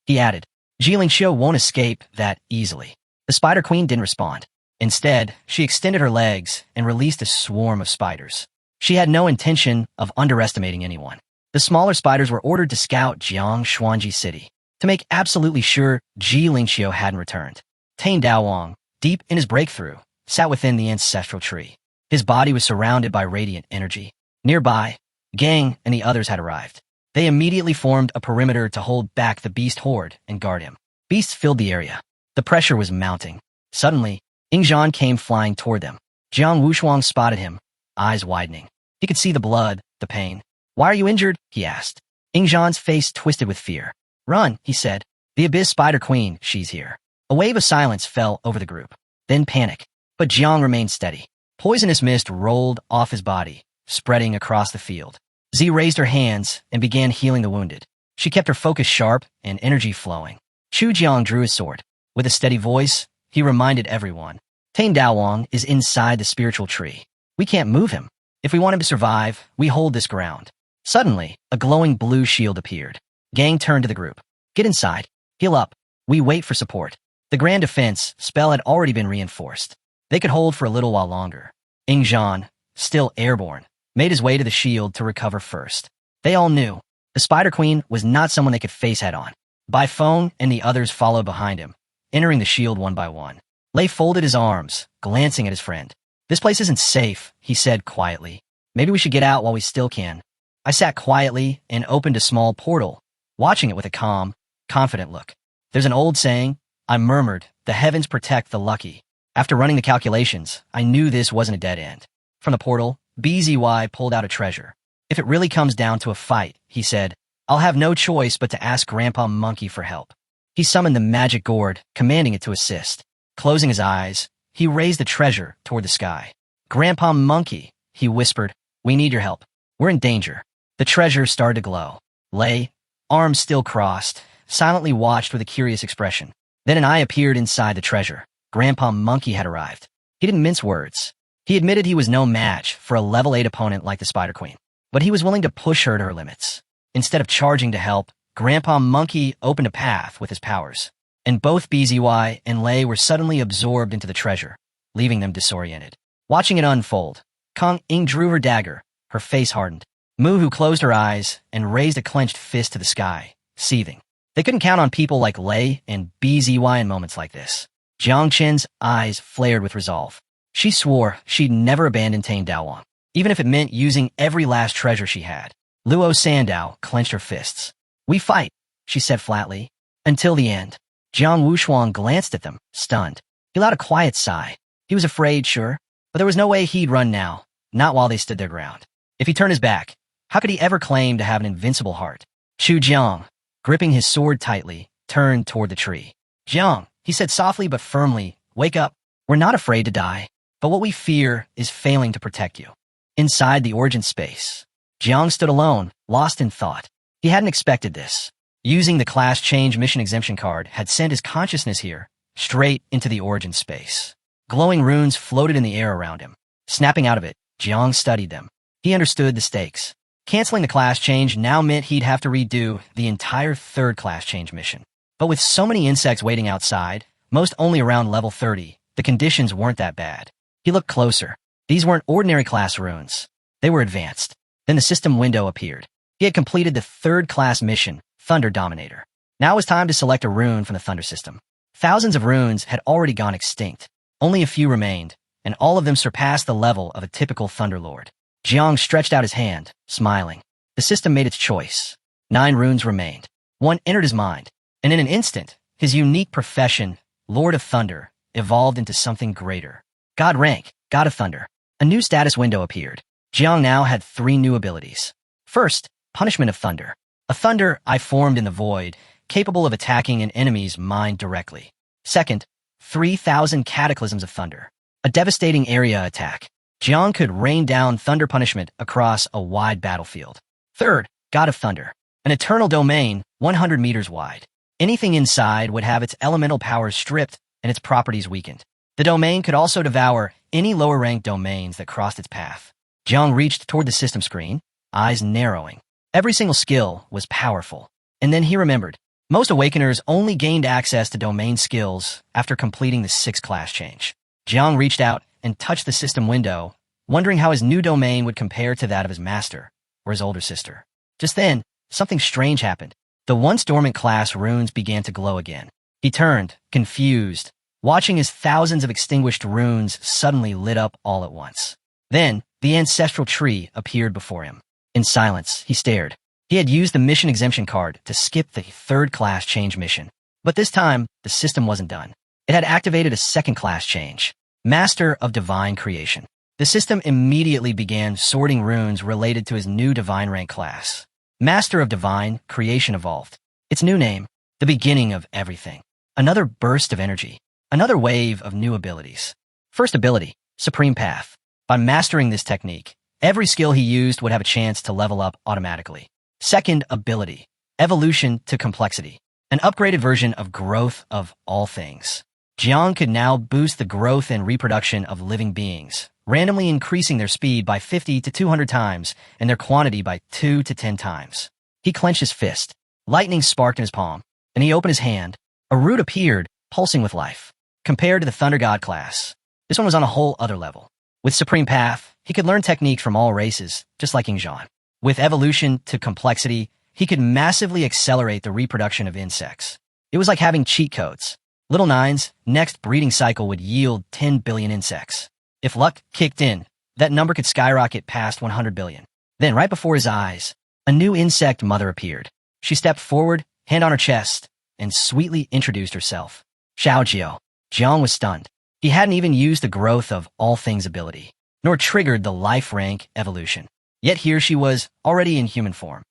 He added, Ji Lingqiu won't escape that easily. The Spider Queen didn't respond. Instead, she extended her legs and released a swarm of spiders. She had no intention of underestimating anyone. The smaller spiders were ordered to scout Jiang Xuanji City to make absolutely sure Ji Lingqiu hadn't returned. Tane Daowang, deep in his breakthrough, sat within the ancestral tree. His body was surrounded by radiant energy. Nearby, Gang and the others had arrived. They immediately formed a perimeter to hold back the beast horde and guard him. Beasts filled the area. The pressure was mounting. Suddenly, Ingzhan came flying toward them. Jiang Wushuang spotted him, eyes widening. He could see the blood, the pain. Why are you injured? He asked. Ingzhan's face twisted with fear. Run, he said. The Abyss Spider Queen, she's here. A wave of silence fell over the group. Then panic. But Jiang remained steady. Poisonous mist rolled off his body, spreading across the field. Z raised her hands and began healing the wounded. She kept her focus sharp and energy flowing. Chu Jiang drew his sword. With a steady voice, he reminded everyone. Tane Daowang is inside the spiritual tree. We can't move him. If we want him to survive, we hold this ground. Suddenly, a glowing blue shield appeared. Gang turned to the group. Get inside. Heal up. We wait for support. The Grand Defense spell had already been reinforced. They could hold for a little while longer. Ingzhan, still airborne, made his way to the shield to recover first. They all knew. The Spider Queen was not someone they could face head-on. Bai Feng and the others followed behind him, entering the shield one by one. Lei folded his arms, glancing at his friend. This place isn't safe, he said quietly. Maybe we should get out while we still can. I sat quietly and opened a small portal, watching it with a calm, confident look. There's an old saying, I murmured, the heavens protect the lucky. After running the calculations, I knew this wasn't a dead end. From the portal, BZY pulled out a treasure. If it really comes down to a fight, he said, I'll have no choice but to ask Grandpa Monkey for help. He summoned the magic gourd, commanding it to assist. Closing his eyes, he raised the treasure toward the sky. Grandpa Monkey, he whispered, we need your help. We're in danger. The treasure started to glow. Lei, arms still crossed, silently watched with a curious expression. Then an eye appeared inside the treasure. Grandpa Monkey had arrived. He didn't mince words. He admitted he was no match for a level 8 opponent like the Spider Queen, but he was willing to push her to her limits. Instead of charging to help, Grandpa Monkey opened a path with his powers, and both BZY and Lei were suddenly absorbed into the treasure, leaving them disoriented. Watching it unfold, Kong Ing drew her dagger, her face hardened. Muhu closed her eyes and raised a clenched fist to the sky, seething. They couldn't count on people like Lei and BZY in moments like this. Jiang Qin's eyes flared with resolve. She swore she'd never abandon Tane Daowang. even if it meant using every last treasure she had. Luo Sandao clenched her fists. "We fight," she said flatly. "Until the end." Jiang Wushuang glanced at them, stunned. He let out a quiet sigh. He was afraid, sure, but there was no way he'd run now, not while they stood their ground. If he turned his back, how could he ever claim to have an invincible heart? Chu Jiang, gripping his sword tightly, turned toward the tree. "Jiang," he said softly but firmly, "wake up. We're not afraid to die, but what we fear is failing to protect you." Inside the origin space, Jiang stood alone, lost in thought. He hadn't expected this. Using the class change mission exemption card had sent his consciousness here, straight into the origin space. Glowing runes floated in the air around him. Snapping out of it, Jiang studied them. He understood the stakes. Canceling the class change now meant he'd have to redo the entire third class change mission. But with so many insects waiting outside, most only around level 30, the conditions weren't that bad. He looked closer. These weren't ordinary class runes. They were advanced. Then the system window appeared. He had completed the third class mission, Thunder Dominator. Now it was time to select a rune from the Thunder system. Thousands of runes had already gone extinct. Only a few remained, and all of them surpassed the level of a typical Thunderlord. Jiang stretched out his hand, smiling. The system made its choice. 9 runes remained. One entered his mind, and in an instant, his unique profession, Lord of Thunder, evolved into something greater. God rank, God of Thunder. A new status window appeared. Jiang now had 3 new abilities. First, Punishment of Thunder. A thunder eye formed in the void, capable of attacking an enemy's mind directly. Second, 3,000 Cataclysms of Thunder. A devastating area attack. Jiang could rain down thunder punishment across a wide battlefield. Third, God of Thunder. An eternal domain, 100 meters wide. Anything inside would have its elemental powers stripped and its properties weakened. The domain could also devour any lower-ranked domains that crossed its path. Jiang reached toward the system screen, eyes narrowing. Every single skill was powerful. And then he remembered. Most Awakeners only gained access to domain skills after completing the 6th class change. Jiang reached out and touched the system window, wondering how his new domain would compare to that of his master, or his older sister. Just then, something strange happened. The once dormant class runes began to glow again. He turned, confused, watching as thousands of extinguished runes suddenly lit up all at once. Then, the ancestral tree appeared before him. In silence, he stared. He had used the mission exemption card to skip the 3rd class change mission. But this time, the system wasn't done. It had activated a 2nd class change. Master of Divine Creation. The system immediately began sorting runes related to his new divine rank class. Master of Divine Creation evolved. Its new name, the beginning of everything. Another burst of energy. Another wave of new abilities. First ability, Supreme Path. By mastering this technique, every skill he used would have a chance to level up automatically. Second ability, Evolution to Complexity. An upgraded version of Growth of All Things. Jiang could now boost the growth and reproduction of living beings, randomly increasing their speed by 50 to 200 times and their quantity by 2 to 10 times. He clenched his fist. Lightning sparked in his palm, and he opened his hand. A root appeared, pulsing with life. Compared to the Thunder God class, this one was on a whole other level. With Supreme Path, he could learn techniques from all races, just like Yingzhan. With Evolution to Complexity, he could massively accelerate the reproduction of insects. It was like having cheat codes. Little Nine's next breeding cycle would yield 10 billion insects. If luck kicked in, that number could skyrocket past 100 billion. Then, right before his eyes, a new insect mother appeared. She stepped forward, hand on her chest, and sweetly introduced herself. Xiaojiao. Jiang was stunned. He hadn't even used the Growth of All Things ability, nor triggered the life rank evolution. Yet here she was, already in human form.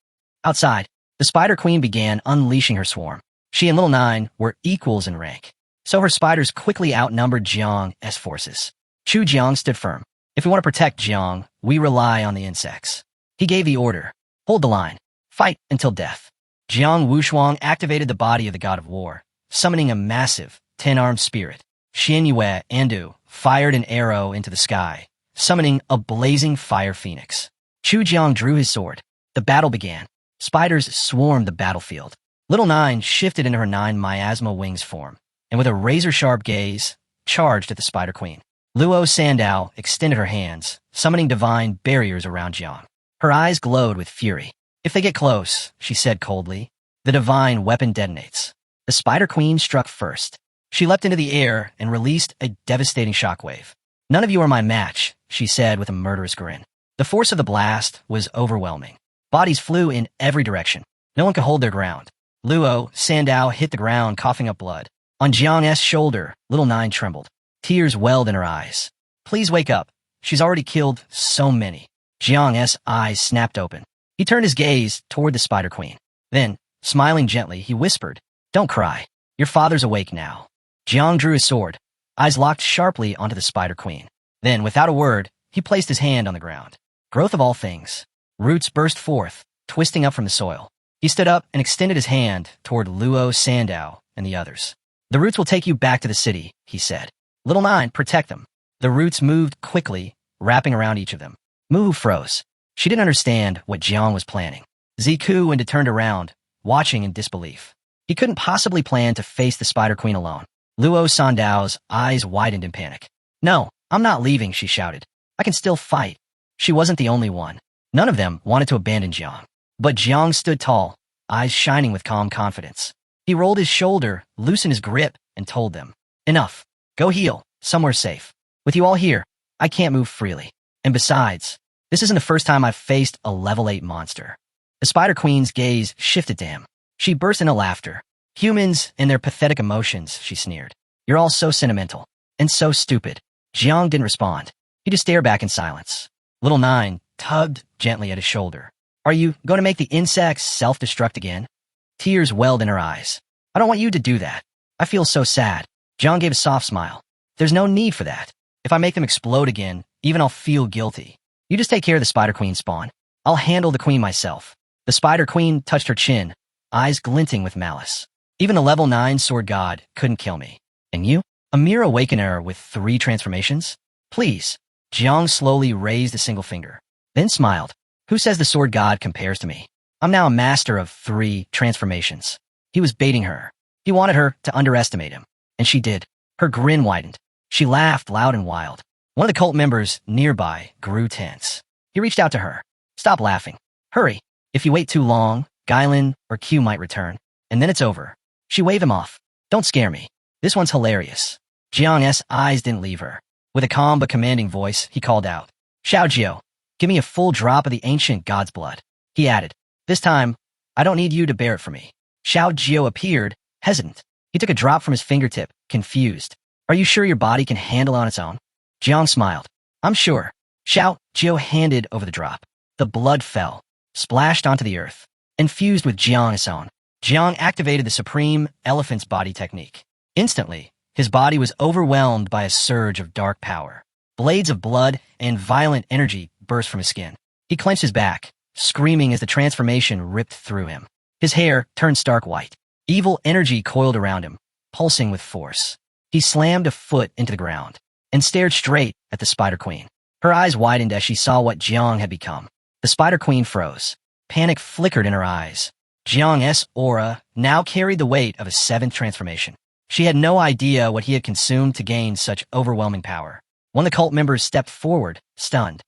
Outside, the Spider Queen began unleashing her swarm. She and Little Nine were equals in rank, so her spiders quickly outnumbered Jiang's forces. Chu Jiang stood firm. If we want to protect Jiang, we rely on the insects. He gave the order. Hold the line. Fight until death. Jiang Wushuang activated the body of the god of war, summoning a massive, 10-armed spirit. Xian Yue Andu fired an arrow into the sky, summoning a blazing fire phoenix. Chu Jiang drew his sword. The battle began. Spiders swarmed the battlefield. Little Nine shifted into her 9 miasma wings form, and with a razor-sharp gaze, charged at the Spider Queen. Luo Sandao extended her hands, summoning divine barriers around Jiang. Her eyes glowed with fury. If they get close, she said coldly, the divine weapon detonates. The Spider Queen struck first. She leapt into the air and released a devastating shockwave. None of you are my match, she said with a murderous grin. The force of the blast was overwhelming. Bodies flew in every direction. No one could hold their ground. Luo, Sandow hit the ground, coughing up blood. On Jiang's shoulder, little Nine trembled. Tears welled in her eyes. Please wake up. She's already killed so many. Jiang's eyes snapped open. He turned his gaze toward the Spider Queen. Then, smiling gently, he whispered, "Don't cry. Your father's awake now." Jiang drew his sword, eyes locked sharply onto the Spider Queen. Then, without a word, he placed his hand on the ground. Growth of all things. Roots burst forth, twisting up from the soil. He stood up and extended his hand toward Luo, Sandow, and the others. "The roots will take you back to the city," he said. "Little Nine, protect them." The roots moved quickly, wrapping around each of them. Muhu froze. She didn't understand what Jiang was planning. Ziku and turned around, watching in disbelief. He couldn't possibly plan to face the Spider Queen alone. Luo Sandow's eyes widened in panic. "No, I'm not leaving," she shouted. "I can still fight." She wasn't the only one. None of them wanted to abandon Jiang. But Jiang stood tall, eyes shining with calm confidence. He rolled his shoulder, loosened his grip, and told them, "Enough. Go heal, somewhere safe. With you all here, I can't move freely. And besides, this isn't the first time I've faced a level 8 monster." The Spider Queen's gaze shifted to him. She burst into laughter. "Humans and their pathetic emotions," she sneered. "You're all so sentimental. And so stupid." Jiang didn't respond. He just stared back in silence. Little Nine tugged gently at his shoulder. "Are you going to make the insects self-destruct again?" Tears welled in her eyes. "I don't want you to do that. I feel so sad." Jiang gave a soft smile. "There's no need for that. If I make them explode again, even I'll feel guilty. You just take care of the Spider Queen spawn. I'll handle the queen myself." The Spider Queen touched her chin, eyes glinting with malice. "Even the level 9 sword god couldn't kill me. And you? A mere awakener with 3 transformations? Please." Jiang slowly raised a single finger, then smiled. "Who says the sword god compares to me? I'm now a master of 3 transformations." He was baiting her. He wanted her to underestimate him. And she did. Her grin widened. She laughed loud and wild. One of the cult members nearby grew tense. He reached out to her. "Stop laughing. Hurry. If you wait too long, Gailan or Q might return. And then it's over." She waved him off. "Don't scare me. This one's hilarious." Jiang's eyes didn't leave her. With a calm but commanding voice, he called out, "Xiaojiu, give me a full drop of the ancient god's blood." He added, "This time, I don't need you to bear it for me." Xiaojiu appeared, hesitant. He took a drop from his fingertip, confused. "Are you sure your body can handle it on its own?" Jiang smiled. "I'm sure." Xiaojiu handed over the drop. The blood fell, splashed onto the earth, infused with Jiang's own. Jiang activated the supreme elephant's body technique. Instantly, his body was overwhelmed by a surge of dark power. Blades of blood and violent energy burst from his skin. He clenched his back, screaming as the transformation ripped through him. His hair turned stark white. Evil energy coiled around him, pulsing with force. He slammed a foot into the ground and stared straight at the Spider Queen. Her eyes widened as she saw what Jiang had become. The Spider Queen froze. Panic flickered in her eyes. Jiang's aura now carried the weight of a 7th transformation. She had no idea what he had consumed to gain such overwhelming power. One of the cult members stepped forward, stunned.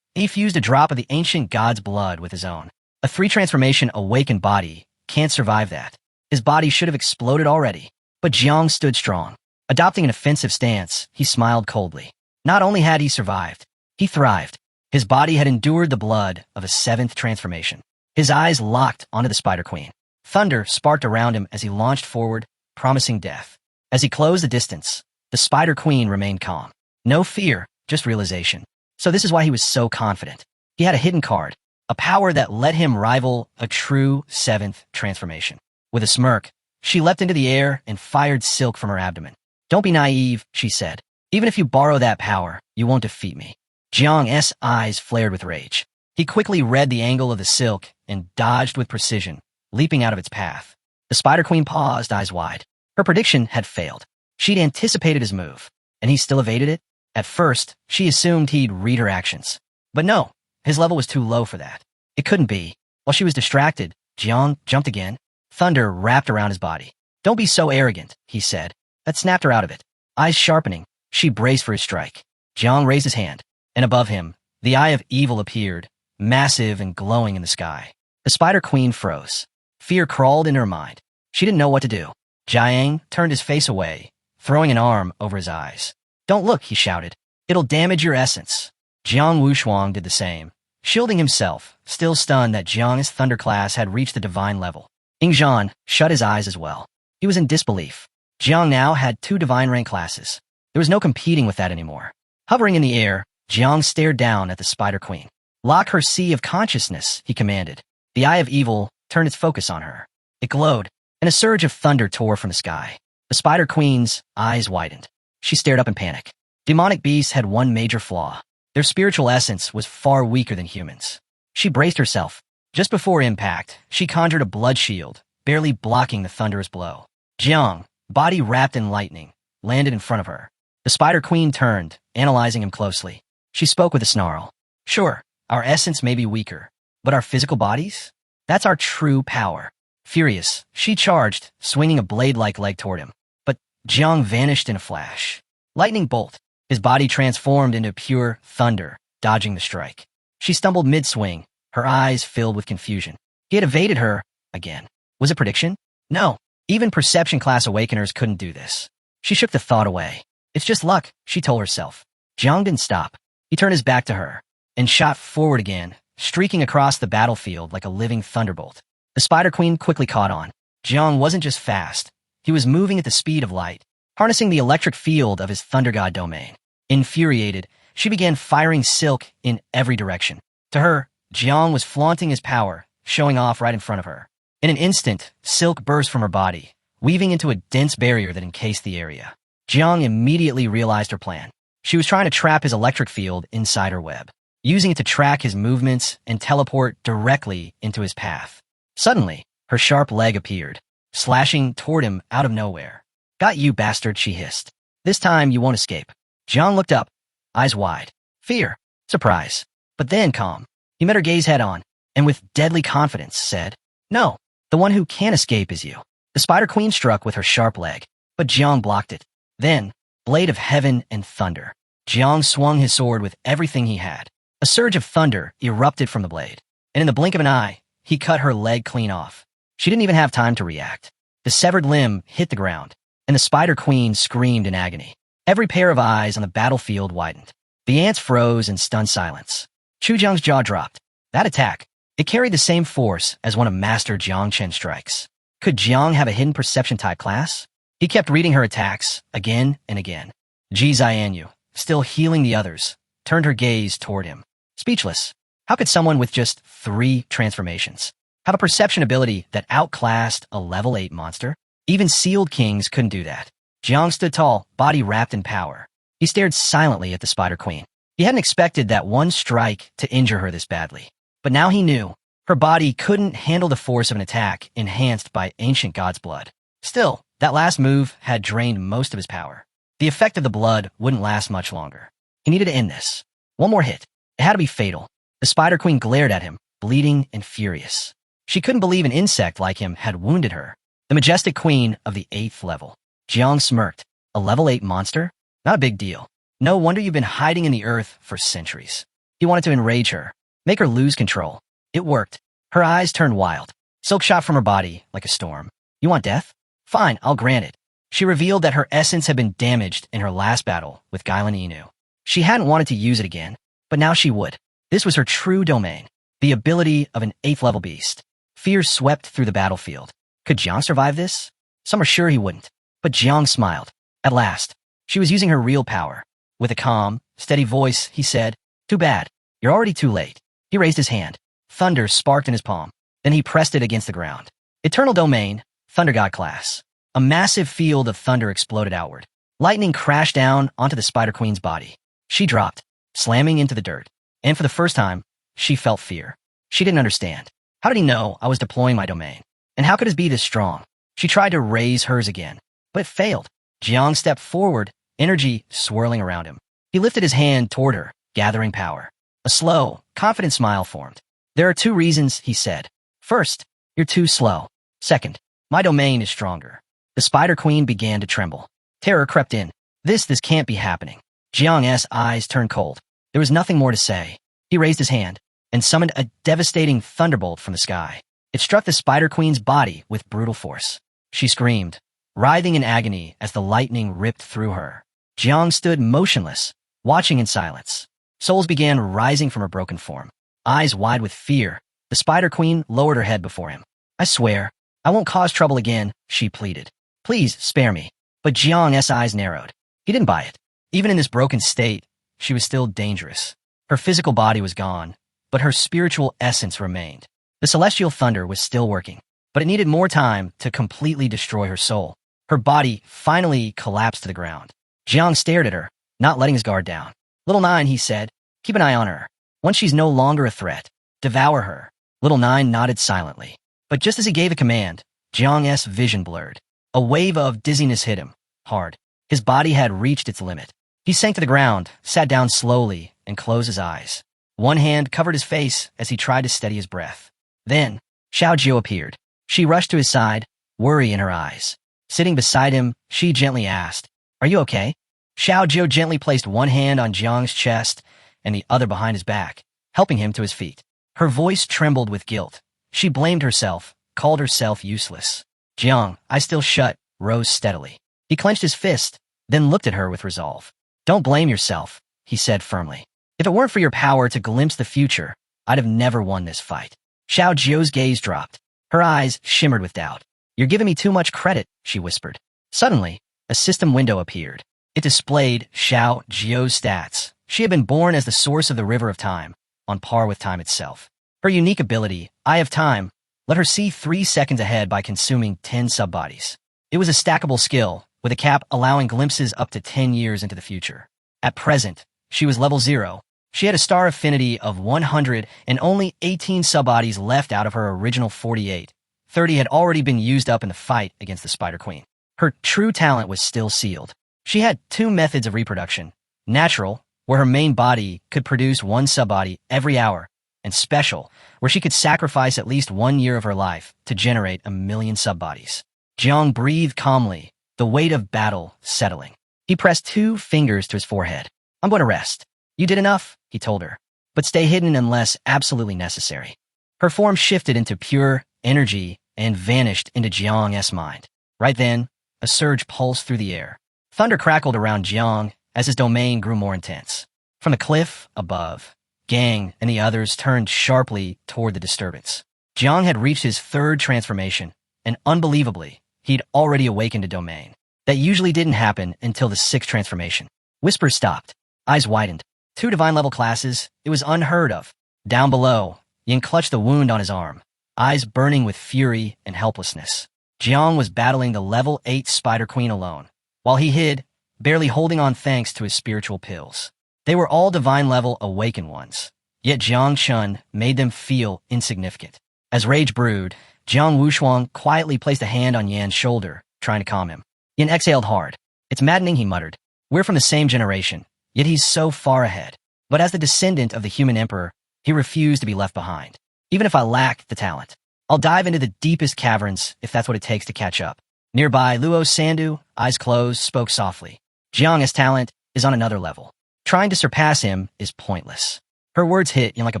He fused a drop of the ancient god's blood with his own. A 3-transformation awakened body can't survive that. His body should have exploded already. But Jiang stood strong. Adopting an offensive stance, he smiled coldly. Not only had he survived, he thrived. His body had endured the blood of a 7th transformation. His eyes locked onto the Spider Queen. Thunder sparked around him as he launched forward, promising death. As he closed the distance, the Spider Queen remained calm. No fear, just realization. So this is why he was so confident. He had a hidden card, a power that let him rival a true 7th transformation. With a smirk, she leapt into the air and fired silk from her abdomen. "Don't be naive," she said. "Even if you borrow that power, you won't defeat me." Jiang's eyes flared with rage. He quickly read the angle of the silk and dodged with precision, leaping out of its path. The Spider Queen paused, eyes wide. Her prediction had failed. She'd anticipated his move, and he still evaded it. At first, she assumed he'd read her actions. But no, his level was too low for that. It couldn't be. While she was distracted, Jiang jumped again. Thunder wrapped around his body. "Don't be so arrogant," he said. That snapped her out of it. Eyes sharpening, she braced for his strike. Jiang raised his hand, and above him, the Eye of Evil appeared, massive and glowing in the sky. The Spider Queen froze. Fear crawled into her mind. She didn't know what to do. Jiang turned his face away, throwing an arm over his eyes. "Don't look," he shouted. "It'll damage your essence." Jiang Wushuang did the same, shielding himself, still stunned that Jiang's thunder class had reached the divine level. Ingzhan shut his eyes as well. He was in disbelief. Jiang now had 2 divine rank classes. There was no competing with that anymore. Hovering in the air, Jiang stared down at the Spider Queen. Lock her sea of consciousness, he commanded. The eye of evil turned its focus on her. It glowed, and a surge of thunder tore from the sky. The Spider Queen's eyes widened. She stared up in panic. Demonic beasts had one major flaw. Their spiritual essence was far weaker than humans. She braced herself. Just before impact, she conjured a blood shield, barely blocking the thunderous blow. Jiang, body wrapped in lightning, landed in front of her. The Spider Queen turned, analyzing him closely. She spoke with a snarl. Sure, our essence may be weaker, but our physical bodies? That's our true power. Furious, she charged, swinging a blade-like leg toward him. But Jiang vanished in a flash. Lightning bolt. His body transformed into pure thunder, dodging the strike. She stumbled mid-swing, her eyes filled with confusion. He had evaded her, again. Was it prediction? No. Even perception class awakeners couldn't do this. She shook the thought away. It's just luck, she told herself. Jiang didn't stop. He turned his back to her and shot forward again, streaking across the battlefield like a living thunderbolt. The Spider Queen quickly caught on. Jiang wasn't just fast. He was moving at the speed of light, harnessing the electric field of his Thunder God domain. Infuriated, she began firing silk in every direction. To her, Jiang was flaunting his power, showing off right in front of her. In an instant, silk burst from her body, weaving into a dense barrier that encased the area. Jiang immediately realized her plan. She was trying to trap his electric field inside her web, using it to track his movements and teleport directly into his path. Suddenly, her sharp leg appeared, slashing toward him out of nowhere. Got you, bastard, she hissed. This time you won't escape. Jiang looked up, eyes wide. Fear, surprise, but then calm. He met her gaze head-on, and with deadly confidence said, No, the one who can't escape is you. The Spider Queen struck with her sharp leg, but Jiang blocked it. Then, blade of heaven and thunder. Jiang swung his sword with everything he had. A surge of thunder erupted from the blade, and in the blink of an eye, he cut her leg clean off. She didn't even have time to react. The severed limb hit the ground, and the Spider Queen screamed in agony. Every pair of eyes on the battlefield widened. The ants froze in stunned silence. Chu Jiang's jaw dropped. That attack, it carried the same force as one of Master Jiang Chen's strikes. Could Jiang have a hidden perception-type class? He kept reading her attacks, again and again. Ji Xianyu, still healing the others, turned her gaze toward him. Speechless. How could someone with just 3 transformations have a perception ability that outclassed a level 8 monster? Even sealed kings couldn't do that. Jiang stood tall, body wrapped in power. He stared silently at the Spider Queen. He hadn't expected that one strike to injure her this badly. But now he knew. Her body couldn't handle the force of an attack enhanced by ancient god's blood. Still, that last move had drained most of his power. The effect of the blood wouldn't last much longer. He needed to end this. One more hit. It had to be fatal. The Spider Queen glared at him, bleeding and furious. She couldn't believe an insect like him had wounded her. The majestic queen of the 8th level. Jiang smirked. A level 8 monster? Not a big deal. No wonder you've been hiding in the earth for centuries. He wanted to enrage her, make her lose control. It worked. Her eyes turned wild. Silk shot from her body like a storm. You want death? Fine, I'll grant it. She revealed that her essence had been damaged in her last battle with Gailan Inu. She hadn't wanted to use it again, but now she would. This was her true domain, the ability of an 8th level beast. Fear swept through the battlefield. Could Jiang survive this? Some were sure he wouldn't. But Jiang smiled. At last, she was using her real power. With a calm, steady voice, he said, Too bad. You're already too late. He raised his hand. Thunder sparked in his palm. Then he pressed it against the ground. Eternal domain, Thunder God class. A massive field of thunder exploded outward. Lightning crashed down onto the Spider Queen's body. She dropped, slamming into the dirt. And for the first time, she felt fear. She didn't understand. How did he know I was deploying my domain? And how could his be this strong? She tried to raise hers again, but it failed. Jiang stepped forward, energy swirling around him. He lifted his hand toward her, gathering power. A slow, confident smile formed. There are 2 reasons, he said. First, you're too slow. Second, my domain is stronger. The Spider Queen began to tremble. Terror crept in. This can't be happening. Jiang's eyes turned cold. There was nothing more to say. He raised his hand and summoned a devastating thunderbolt from the sky. It struck the Spider Queen's body with brutal force. She screamed, writhing in agony as the lightning ripped through her. Jiang stood motionless, watching in silence. Souls began rising from her broken form. Eyes wide with fear, the Spider Queen lowered her head before him. I swear, I won't cause trouble again, she pleaded. Please, spare me. But Jiang's eyes narrowed. He didn't buy it. Even in this broken state, she was still dangerous. Her physical body was gone, but her spiritual essence remained. The celestial thunder was still working, but it needed more time to completely destroy her soul. Her body finally collapsed to the ground. Jiang stared at her, not letting his guard down. Little Nine, he said, keep an eye on her. Once she's no longer a threat, devour her. Little Nine nodded silently. But just as he gave a command, Jiang's vision blurred. A wave of dizziness hit him, hard. His body had reached its limit. He sank to the ground, sat down slowly, and closed his eyes. One hand covered his face as he tried to steady his breath. Then, Xiao Jiu appeared. She rushed to his side, worry in her eyes. Sitting beside him, she gently asked, Are you okay? Xiao Jiu gently placed one hand on Jiang's chest and the other behind his back, helping him to his feet. Her voice trembled with guilt. She blamed herself, called herself useless. Jiang, eyes still shut, rose steadily. He clenched his fist, then looked at her with resolve. Don't blame yourself, he said firmly. If it weren't for your power to glimpse the future, I'd have never won this fight. Xiao Jiu's gaze dropped. Her eyes shimmered with doubt. You're giving me too much credit, she whispered. Suddenly, a system window appeared. It displayed Xiao Jiu's stats. She had been born as the source of the river of time, on par with time itself. Her unique ability, Eye of Time, let her see 3 seconds ahead by consuming 10 subbodies. It was a stackable skill, with a cap allowing glimpses up to 10 years into the future. At present, she was level 0. She had a star affinity of 100 and only 18 subbodies left out of her original 48. 30 had already been used up in the fight against the Spider Queen. Her true talent was still sealed. She had 2 methods of reproduction: natural, where her main body could produce 1 subbody every hour, and special, where she could sacrifice at least 1 year of her life to generate 1,000,000 subbodies. Jiang breathed calmly, the weight of battle settling. He pressed 2 fingers to his forehead. I'm going to rest. You did enough, he told her, but stay hidden unless absolutely necessary. Her form shifted into pure energy and vanished into Jiang's mind. Right then, a surge pulsed through the air. Thunder crackled around Jiang as his domain grew more intense. From the cliff above, Gang and the others turned sharply toward the disturbance. Jiang had reached his 3rd transformation, and unbelievably, he'd already awakened a domain. That usually didn't happen until the 6th transformation. Whispers stopped. Eyes widened. 2 divine-level classes, it was unheard of. Down below, Yin clutched the wound on his arm, eyes burning with fury and helplessness. Jiang was battling the level 8 Spider Queen alone, while he hid, barely holding on thanks to his spiritual pills. They were all divine-level awakened ones, yet Jiang Chun made them feel insignificant. As rage brewed, Jiang Wushuang quietly placed a hand on Yan's shoulder, trying to calm him. Yan exhaled hard. It's maddening, he muttered. We're from the same generation, yet he's so far ahead. But as the descendant of the human emperor, he refused to be left behind. Even if I lack the talent, I'll dive into the deepest caverns if that's what it takes to catch up. Nearby, Luo Sandu, eyes closed, spoke softly. Jiang's talent is on another level. Trying to surpass him is pointless. Her words hit Yan like a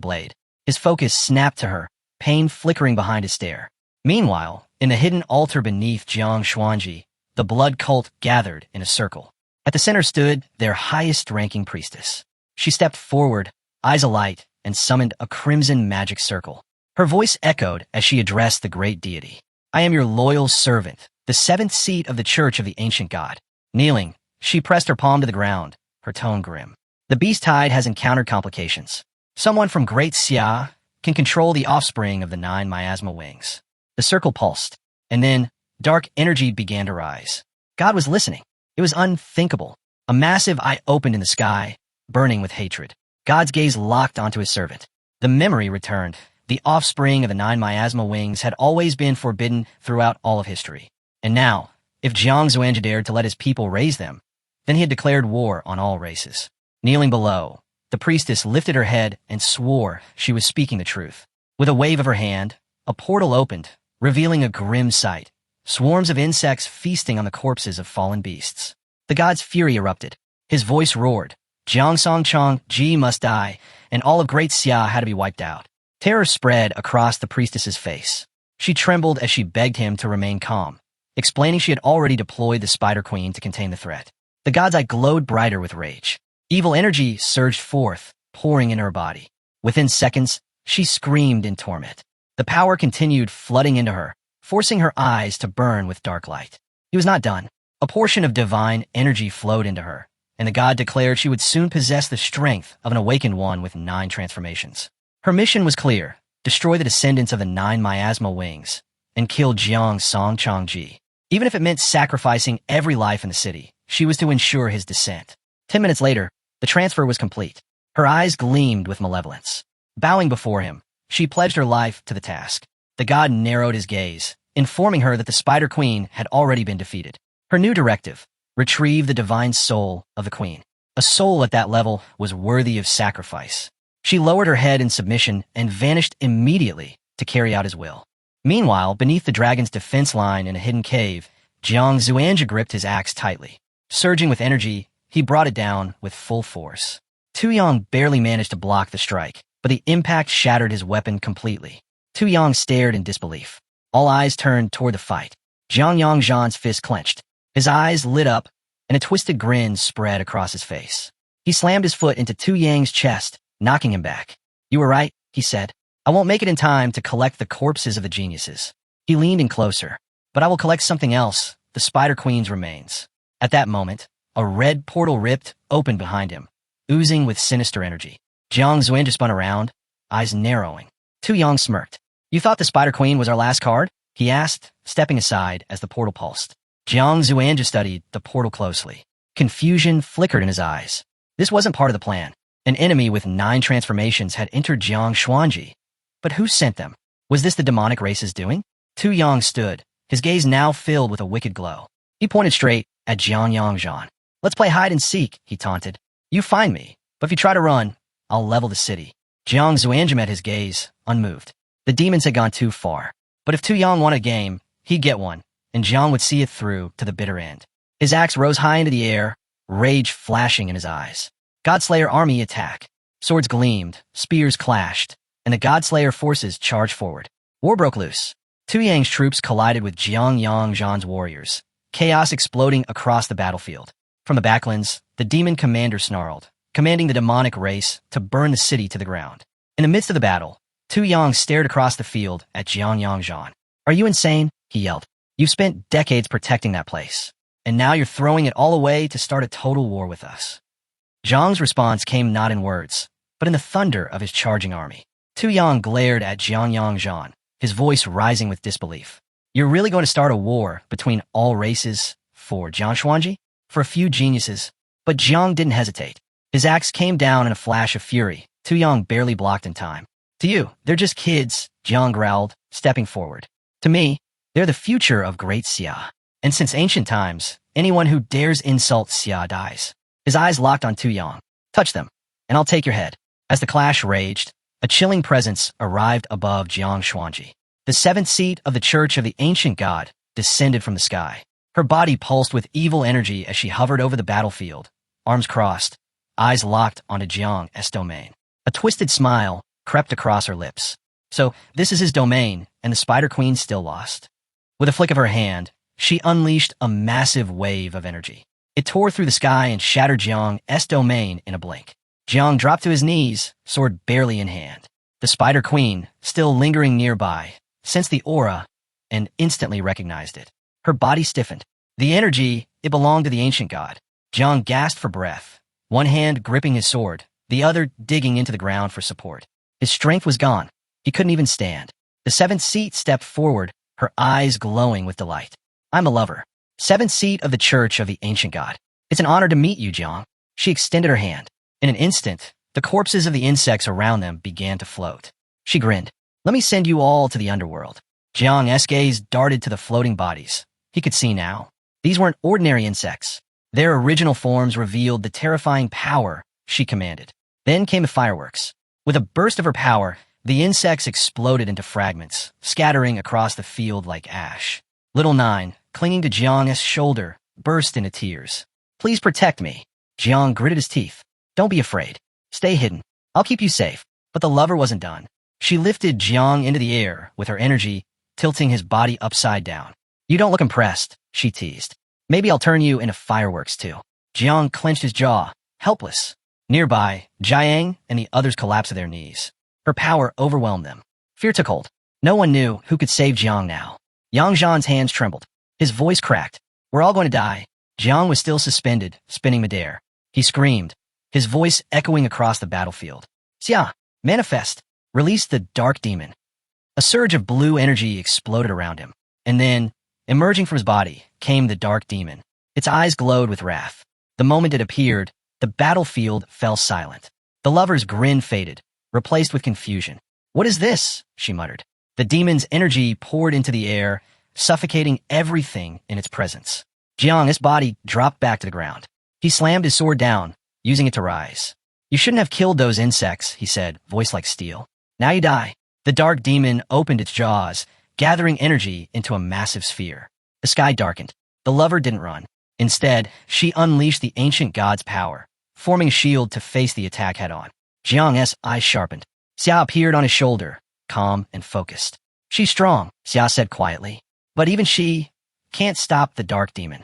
blade. His focus snapped to her, pain flickering behind his stare. Meanwhile, in the hidden altar beneath Jiang Xuanji, the blood cult gathered in a circle. At the center stood their highest-ranking priestess. She stepped forward, eyes alight, and summoned a crimson magic circle. Her voice echoed as she addressed the great deity. I am your loyal servant, the 7th seat of the Church of the Ancient God. Kneeling, she pressed her palm to the ground, her tone grim. The beast tide has encountered complications. Someone from Great Xia can control the offspring of the 9 miasma wings. The circle pulsed, and then dark energy began to rise. God was listening. It was unthinkable. A massive eye opened in the sky, burning with hatred. God's gaze locked onto his servant. The memory returned. The offspring of the 9 miasma wings had always been forbidden throughout all of history. And now, if Jiang Xuanji dared to let his people raise them, then he had declared war on all races. Kneeling below, the priestess lifted her head and swore she was speaking the truth. With a wave of her hand, a portal opened, revealing a grim sight. Swarms of insects feasting on the corpses of fallen beasts. The god's fury erupted. His voice roared. Jiang Songchong Ji must die, and all of Great Xia had to be wiped out. Terror spread across the priestess's face. She trembled as she begged him to remain calm, explaining she had already deployed the Spider Queen to contain the threat. The god's eye glowed brighter with rage. Evil energy surged forth, pouring into her body. Within seconds, she screamed in torment. The power continued flooding into her, forcing her eyes to burn with dark light. He was not done. A portion of divine energy flowed into her, and the god declared she would soon possess the strength of an awakened one with 9 transformations. Her mission was clear: destroy the descendants of the 9 miasma wings and kill Jiang Songchangji. Even if it meant sacrificing every life in the city, she was to ensure his descent. 10 minutes later, the transfer was complete. Her eyes gleamed with malevolence. Bowing before him, she pledged her life to the task. The god narrowed his gaze, informing her that the Spider Queen had already been defeated. Her new directive: retrieve the divine soul of the queen. A soul at that level was worthy of sacrifice. She lowered her head in submission and vanished immediately to carry out his will. Meanwhile, beneath the dragon's defense line in a hidden cave, Jiang Zuanja gripped his axe tightly. Surging with energy, he brought it down with full force. Tu Yang barely managed to block the strike, but the impact shattered his weapon completely. Tu Yang stared in disbelief. All eyes turned toward the fight. Jiang Yangzhan's fist clenched. His eyes lit up, and a twisted grin spread across his face. He slammed his foot into Tu Yang's chest, knocking him back. "You were right," he said. "I won't make it in time to collect the corpses of the geniuses." He leaned in closer. "But I will collect something else, the Spider Queen's remains." At that moment, a red portal ripped open behind him, oozing with sinister energy. Jiang Zuanja spun around, eyes narrowing. Tu Yang smirked. "You thought the Spider Queen was our last card?" he asked, stepping aside as the portal pulsed. Jiang Zuanja studied the portal closely. Confusion flickered in his eyes. This wasn't part of the plan. An enemy with 9 transformations had entered Jiang Xuanji. But who sent them? Was this the demonic race's doing? Tu Yang stood, his gaze now filled with a wicked glow. He pointed straight at Jiang Yangzhan. "Let's play hide and seek," he taunted. "You find me, but if you try to run, I'll level the city." Jiang Zuanja met his gaze, unmoved. The demons had gone too far. But if Tu Yang won a game, he'd get one, and Jiang would see it through to the bitter end. His axe rose high into the air, rage flashing in his eyes. Godslayer army attack. Swords gleamed, spears clashed, and the Godslayer forces charged forward. War broke loose. Tu Yang's troops collided with Jiang Yangzhan's warriors, chaos exploding across the battlefield. From the backlands, the demon commander snarled, commanding the demonic race to burn the city to the ground. In the midst of the battle, Tu Yang stared across the field at Jiang Yangzhan. "Are you insane?" he yelled. "You've spent decades protecting that place, and now you're throwing it all away to start a total war with us." Zhang's response came not in words, but in the thunder of his charging army. Tu Yang glared at Jiang Yangzhan, his voice rising with disbelief. "You're really going to start a war between all races for Jiang Xuanji? For a few geniuses?" But Jiang didn't hesitate. His axe came down in a flash of fury. Tu Yang barely blocked in time. "To you, they're just kids," Jiang growled, stepping forward. "To me, they're the future of great Xia. And since ancient times, anyone who dares insult Xia dies." His eyes locked on Tu Yang. "Touch them, and I'll take your head." As the clash raged, a chilling presence arrived above Jiang Xuanji. The 7th seat of the Church of the Ancient God descended from the sky. Her body pulsed with evil energy as she hovered over the battlefield, arms crossed, eyes locked onto Jiang's domain. A twisted smile crept across her lips. So this is his domain, and the Spider Queen still lost. With a flick of her hand, she unleashed a massive wave of energy. It tore through the sky and shattered Jiang's domain in a blink. Jiang dropped to his knees, sword barely in hand. The Spider Queen, still lingering nearby, sensed the aura and instantly recognized it. Her body stiffened. The energy, it belonged to the ancient god. Jiang gasped for breath, one hand gripping his sword, the other digging into the ground for support. His strength was gone. He couldn't even stand. The 7th seat stepped forward, her eyes glowing with delight. "I'm a lover. 7th seat of the Church of the Ancient God. It's an honor to meet you, Jiang." She extended her hand. In an instant, the corpses of the insects around them began to float. She grinned. "Let me send you all to the underworld." Jiang's gaze darted to the floating bodies. He could see now. These weren't ordinary insects. Their original forms revealed the terrifying power she commanded. Then came the fireworks. With a burst of her power, the insects exploded into fragments, scattering across the field like ash. Little Nine, clinging to Jiang's shoulder, burst into tears. "Please protect me." Jiang gritted his teeth. "Don't be afraid. Stay hidden. I'll keep you safe." But the lover wasn't done. She lifted Jiang into the air with her energy, tilting his body upside down. "You don't look impressed," she teased. "Maybe I'll turn you into fireworks too." Jiang clenched his jaw, helpless. Nearby, Jiang and the others collapsed to their knees. Her power overwhelmed them. Fear took hold. No one knew who could save Jiang now. Yang Zhan's hands trembled. His voice cracked. We're all going to die. Jiang was still suspended, spinning midair. He screamed, his voice echoing across the battlefield. Xia, manifest. Release the dark demon. A surge of blue energy exploded around him. And then, emerging from his body, came the dark demon. Its eyes glowed with wrath. The moment it appeared, the battlefield fell silent. The lover's grin faded, replaced with confusion. What is this? She muttered. The demon's energy poured into the air, suffocating everything in its presence. Jiang's body dropped back to the ground. He slammed his sword down, using it to rise. You shouldn't have killed those insects, he said, voice like steel. Now you die. The dark demon opened its jaws, gathering energy into a massive sphere. The sky darkened. The lover didn't run. Instead, she unleashed the ancient god's power, forming a shield to face the attack head-on. Jiang's eyes sharpened. Xia appeared on his shoulder, calm and focused. She's strong, Xia said quietly. But even she can't stop the dark demon.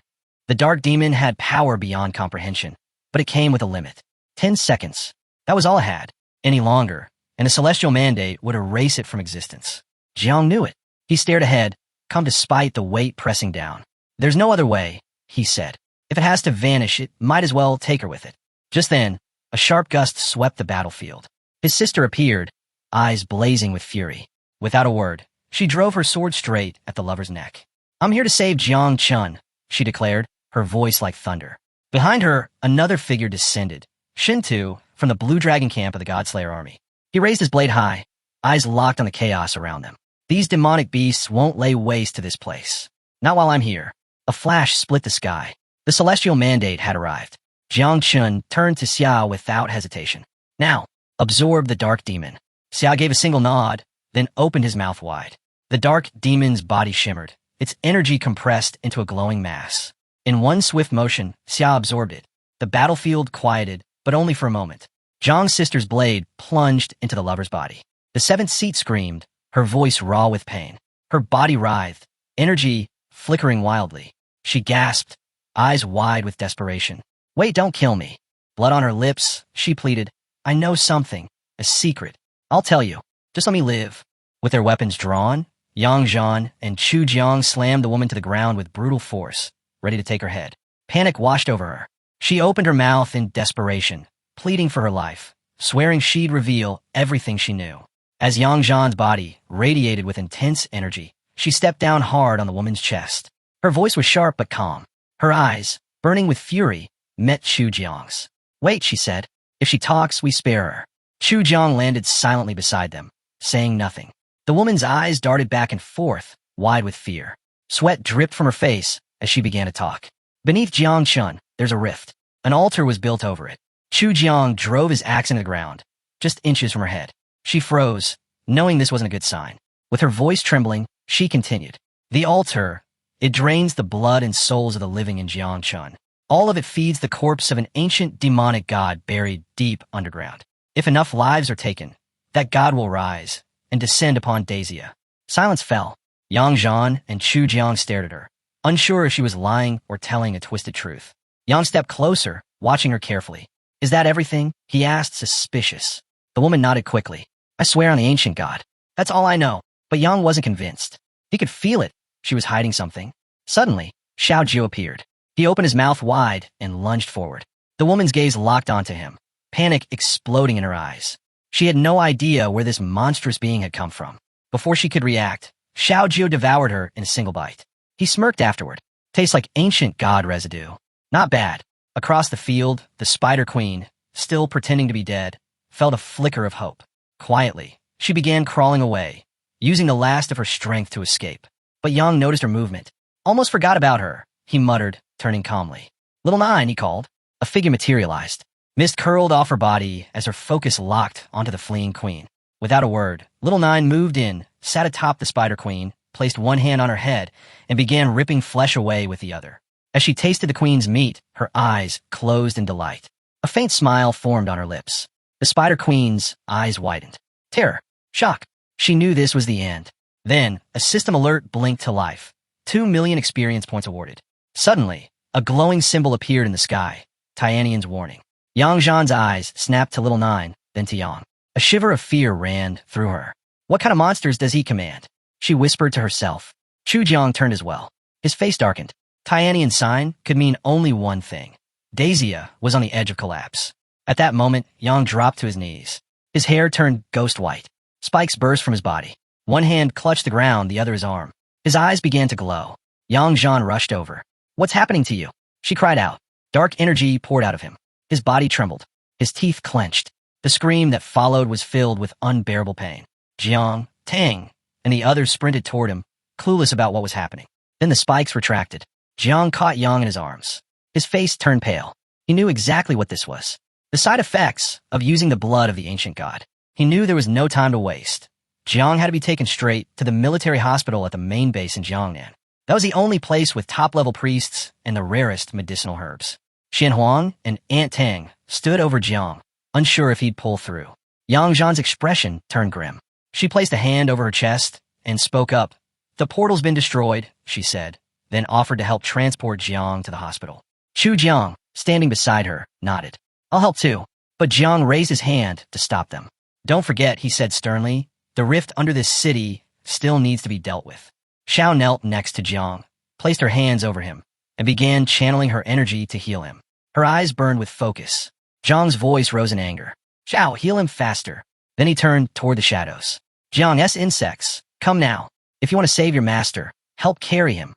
The dark demon had power beyond comprehension, but it came with a limit. 10 seconds. That was all it had. Any longer, and a celestial mandate would erase it from existence. Jiang knew it. He stared ahead, calm despite the weight pressing down. There's no other way, he said. If it has to vanish, it might as well take her with it. Just then, a sharp gust swept the battlefield. His sister appeared, eyes blazing with fury. Without a word, she drove her sword straight at the lover's neck. I'm here to save Jiang Chun, she declared, her voice like thunder. Behind her, another figure descended, Shintu, from the Blue Dragon camp of the Godslayer army. He raised his blade high, eyes locked on the chaos around them. These demonic beasts won't lay waste to this place. Not while I'm here. A flash split the sky. The celestial mandate had arrived. Jiang Chun turned to Xia without hesitation. Now, absorb the dark demon. Xia gave a single nod, then opened his mouth wide. The dark demon's body shimmered, its energy compressed into a glowing mass. In one swift motion, Xia absorbed it. The battlefield quieted, but only for a moment. Jiang's sister's blade plunged into the lover's body. The seventh seat screamed, her voice raw with pain. Her body writhed, energy flickering wildly. She gasped, eyes wide with desperation. Wait, don't kill me. Blood on her lips, she pleaded. I know something, a secret. I'll tell you. Just let me live. With their weapons drawn, Yang Zhan and Chu Jiang slammed the woman to the ground with brutal force, ready to take her head. Panic washed over her. She opened her mouth in desperation, pleading for her life, swearing she'd reveal everything she knew. As Yang Zhan's body radiated with intense energy, she stepped down hard on the woman's chest. Her voice was sharp but calm. Her eyes, burning with fury, met Chu Jiang's. Wait, she said. If she talks, we spare her. Chu Jiang landed silently beside them, saying nothing. The woman's eyes darted back and forth, wide with fear. Sweat dripped from her face as she began to talk. Beneath Jiang Chun, there's a rift. An altar was built over it. Chu Jiang drove his axe into the ground, just inches from her head. She froze, knowing this wasn't a good sign. With her voice trembling, she continued. The altar, it drains the blood and souls of the living in Jiang Chun. All of it feeds the corpse of an ancient demonic god buried deep underground. If enough lives are taken, that god will rise and descend upon Daisia. Silence fell. Yang Zhan and Chu Jiang stared at her, unsure if she was lying or telling a twisted truth. Yang stepped closer, watching her carefully. Is that everything? He asked, suspicious. The woman nodded quickly. I swear on the ancient god. That's all I know. But Yang wasn't convinced. He could feel it. She was hiding something. Suddenly, Xiao Jiu appeared. He opened his mouth wide and lunged forward. The woman's gaze locked onto him, panic exploding in her eyes. She had no idea where this monstrous being had come from. Before she could react, Xiao Jiu devoured her in a single bite. He smirked afterward. Tastes like ancient god residue. Not bad. Across the field, the Spider Queen, still pretending to be dead, felt a flicker of hope. Quietly, she began crawling away, using the last of her strength to escape. But Yang noticed her movement. Almost forgot about her, he muttered, turning calmly. Little Nine, he called. A figure materialized. Mist curled off her body as her focus locked onto the fleeing queen. Without a word, Little Nine moved in, sat atop the Spider Queen, placed one hand on her head, and began ripping flesh away with the other. As she tasted the queen's meat, her eyes closed in delight. A faint smile formed on her lips. The Spider Queen's eyes widened. Terror. Shock. She knew this was the end. Then, a system alert blinked to life. 2 million experience points awarded. Suddenly, a glowing symbol appeared in the sky. Tyannian's warning. Yang Zhan's eyes snapped to Little Nine, then to Yang. A shiver of fear ran through her. What kind of monsters does he command? She whispered to herself. Chu Jiang turned as well. His face darkened. Tianian sign could mean only one thing. Daisia was on the edge of collapse. At that moment, Yang dropped to his knees. His hair turned ghost white. Spikes burst from his body. One hand clutched the ground, the other his arm. His eyes began to glow. Yang Zhan rushed over. What's happening to you? She cried out. Dark energy poured out of him. His body trembled. His teeth clenched. The scream that followed was filled with unbearable pain. Jiang, Tang, and the others sprinted toward him, clueless about what was happening. Then the spikes retracted. Jiang caught Yang in his arms. His face turned pale. He knew exactly what this was. The side effects of using the blood of the ancient god. He knew there was no time to waste. Jiang had to be taken straight to the military hospital at the main base in Jiangnan. That was the only place with top-level priests and the rarest medicinal herbs. Xian Huang and Aunt Tang stood over Jiang, unsure if he'd pull through. Yang Zhan's expression turned grim. She placed a hand over her chest and spoke up. The portal's been destroyed, she said, then offered to help transport Jiang to the hospital. Chu Jiang, standing beside her, nodded. I'll help too. But Jiang raised his hand to stop them. Don't forget, he said sternly, the rift under this city still needs to be dealt with. Xiao knelt next to Jiang, placed her hands over him, and began channeling her energy to heal him. Her eyes burned with focus. Jiang's voice rose in anger. Xiao, heal him faster. Then he turned toward the shadows. Jiang, insects, come now. If you want to save your master, help carry him.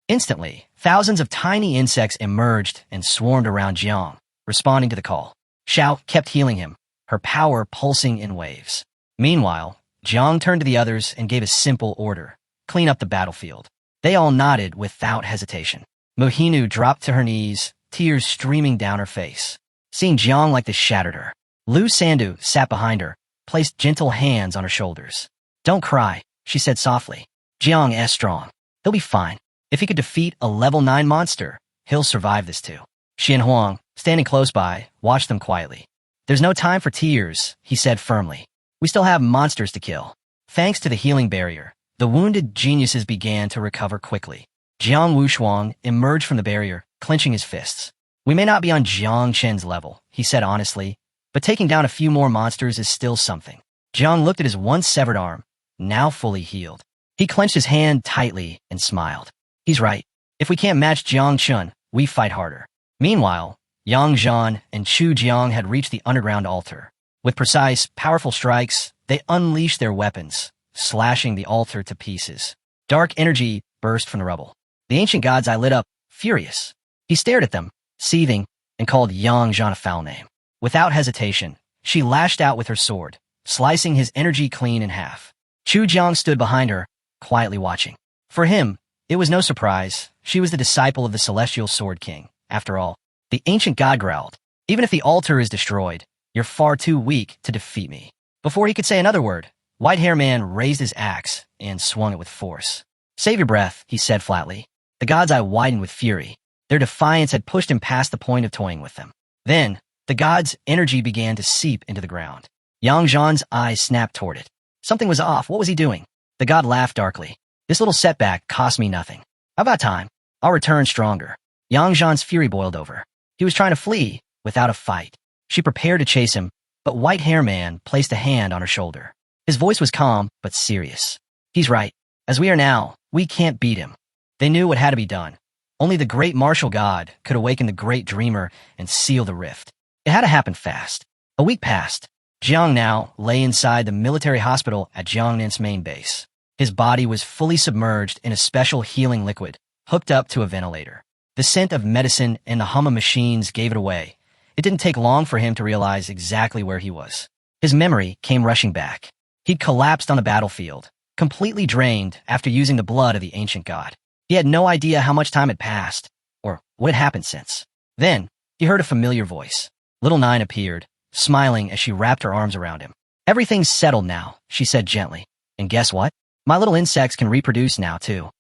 Instantly, thousands of tiny insects emerged and swarmed around Jiang, responding to the call. Xiao kept healing him, her power pulsing in waves. Meanwhile, Jiang turned to the others and gave a simple order. Clean up the battlefield. They all nodded without hesitation. Mohinu dropped to her knees, tears streaming down her face. Seeing Jiang like this shattered her. Lu Sandu sat behind her, placed gentle hands on her shoulders. Don't cry, she said softly. Jiang is strong. He'll be fine. If he could defeat a level 9 monster, he'll survive this too. Xian Huang, standing close by, watched them quietly. There's no time for tears, he said firmly. We still have monsters to kill. Thanks to the healing barrier, the wounded geniuses began to recover quickly. Jiang Wushuang emerged from the barrier, clenching his fists. We may not be on Jiang Chen's level, he said honestly, but taking down a few more monsters is still something. Jiang looked at his once severed arm, now fully healed. He clenched his hand tightly and smiled. He's right. If we can't match Jiang Chen, we fight harder. Meanwhile, Yang Zhan and Chu Jiang had reached the underground altar. With precise, powerful strikes, they unleashed their weapons, slashing the altar to pieces. Dark energy burst from the rubble. The ancient god's eye lit up, furious. He stared at them, seething, and called Yang Zhan a foul name. Without hesitation, she lashed out with her sword, slicing his energy clean in half. Chu Jiang stood behind her, quietly watching. For him, it was no surprise. She was the disciple of the Celestial Sword King. After all, the ancient god growled, even if the altar is destroyed, you're far too weak to defeat me. Before he could say another word, White-Hair Man raised his axe and swung it with force. Save your breath, he said flatly. The god's eye widened with fury. Their defiance had pushed him past the point of toying with them. Then, the god's energy began to seep into the ground. Yang Zhan's eyes snapped toward it. Something was off. What was he doing? The god laughed darkly. This little setback cost me nothing. How about time? I'll return stronger. Yang Zhan's fury boiled over. He was trying to flee, without a fight. She prepared to chase him, but White-Hair Man placed a hand on her shoulder. His voice was calm, but serious. He's right. As we are now, we can't beat him. They knew what had to be done. Only the great martial god could awaken the great dreamer and seal the rift. It had to happen fast. A week passed. Jiang now lay inside the military hospital at Jiangnan's main base. His body was fully submerged in a special healing liquid, hooked up to a ventilator. The scent of medicine and the hum of machines gave it away. It didn't take long for him to realize exactly where he was. His memory came rushing back. He'd collapsed on the battlefield, completely drained after using the blood of the ancient god. He had no idea how much time had passed, or what had happened since. Then, he heard a familiar voice. Little Nine appeared, smiling as she wrapped her arms around him. Everything's settled now, she said gently. And guess what? My little insects can reproduce now, too.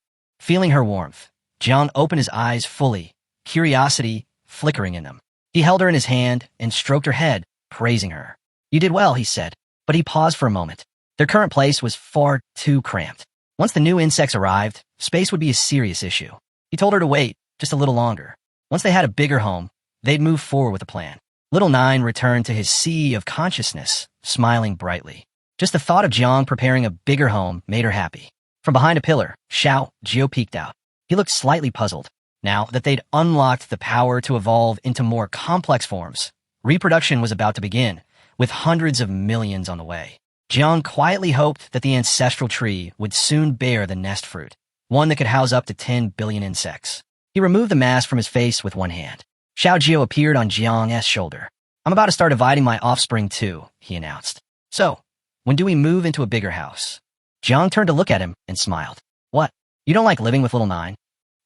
Feeling her warmth, Jiang opened his eyes fully, curiosity flickering in them. He held her in his hand and stroked her head, praising her. You did well, he said, but he paused for a moment. Their current place was far too cramped. Once the new insects arrived, space would be a serious issue. He told her to wait just a little longer. Once they had a bigger home, they'd move forward with a plan. Little Nine returned to his sea of consciousness, smiling brightly. Just the thought of Jiang preparing a bigger home made her happy. From behind a pillar, Xiao Jiao peeked out. He looked slightly puzzled. Now that they'd unlocked the power to evolve into more complex forms, reproduction was about to begin, with hundreds of millions on the way. Jiang quietly hoped that the ancestral tree would soon bear the nest fruit, one that could house up to 10 billion insects. He removed the mask from his face with one hand. Xiao Jiao appeared on Jiang's shoulder. I'm about to start dividing my offspring too, he announced. So, when do we move into a bigger house? Jiang turned to look at him and smiled. What? You don't like living with Little Nine?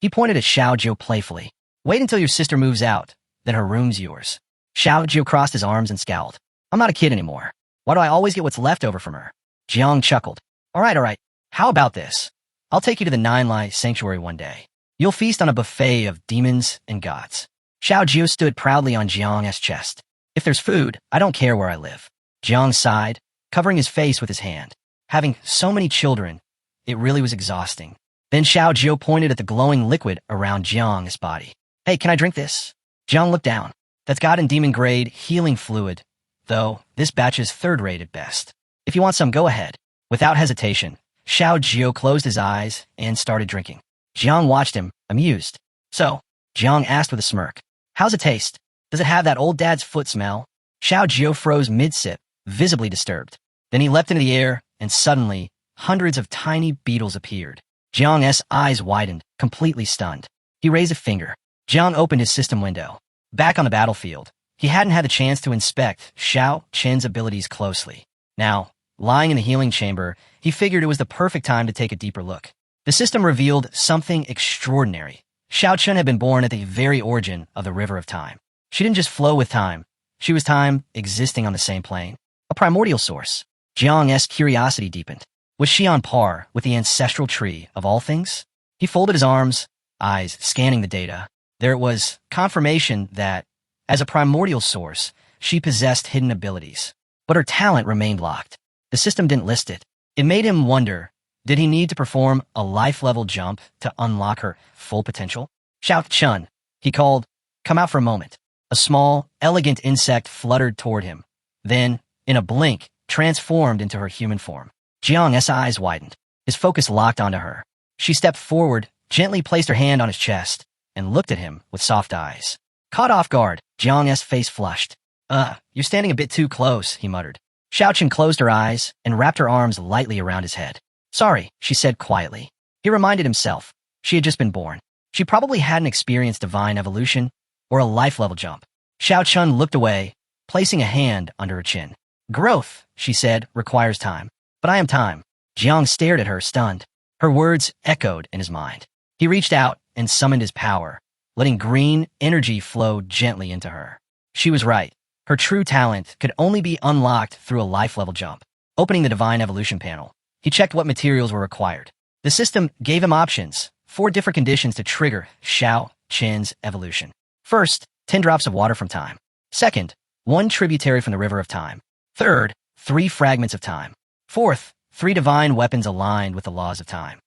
He pointed at Xiao Jiao playfully. Wait until your sister moves out, then her room's yours. Xiao Jiao crossed his arms and scowled. I'm not a kid anymore. Why do I always get what's left over from her? Jiang chuckled. All right. How about this? I'll take you to the Nine-Lai Sanctuary one day. You'll feast on a buffet of demons and gods. Xiao Jiao stood proudly on Jiang's chest. If there's food, I don't care where I live. Jiang sighed, covering his face with his hand. Having so many children, it really was exhausting. Then Xiao Jiao pointed at the glowing liquid around Jiang's body. Hey, can I drink this? Jiang looked down. That's god and demon-grade healing fluid, though this batch is third-rate at best. If you want some, go ahead. Without hesitation, Xiao Jiao closed his eyes and started drinking. Jiang watched him, amused. So, Jiang asked with a smirk, how's it taste? Does it have that old dad's foot smell? Xiao Jiao froze mid-sip, visibly disturbed. Then he leapt into the air, and suddenly, hundreds of tiny beetles appeared. Jiang's eyes widened, completely stunned. He raised a finger. Jiang opened his system window. Back on the battlefield, he hadn't had the chance to inspect Xiao Chen's abilities closely. Now, lying in the healing chamber, he figured it was the perfect time to take a deeper look. The system revealed something extraordinary. Xiao Chen had been born at the very origin of the River of Time. She didn't just flow with time. She was time existing on the same plane. A primordial source. Jiang's curiosity deepened. Was she on par with the ancestral tree of all things? He folded his arms, eyes scanning the data. There it was, confirmation that, as a primordial source, she possessed hidden abilities. But her talent remained locked. The system didn't list it. It made him wonder, did he need to perform a life-level jump to unlock her full potential? Xiao Chun, he called, come out for a moment. A small, elegant insect fluttered toward him. Then, in a blink, transformed into her human form. Jiang's eyes widened. His focus locked onto her. She stepped forward, gently placed her hand on his chest, and looked at him with soft eyes. Caught off guard, Jiang's face flushed. You're standing a bit too close, he muttered. Xiaochen closed her eyes and wrapped her arms lightly around his head. Sorry, she said quietly. He reminded himself. She had just been born. She probably hadn't experienced divine evolution or a life-level jump. Xiao Chun looked away, placing a hand under her chin. Growth, she said, requires time. But I am time. Jiang stared at her, stunned. Her words echoed in his mind. He reached out and summoned his power, letting green energy flow gently into her. She was right. Her true talent could only be unlocked through a life-level jump. Opening the divine evolution panel, he checked what materials were required. The system gave him options, 4 different conditions to trigger Xiao Chen's evolution. First, 10 drops of water from time. Second, 1 tributary from the river of time. Third, 3 fragments of time. Fourth, 3 divine weapons aligned with the laws of time.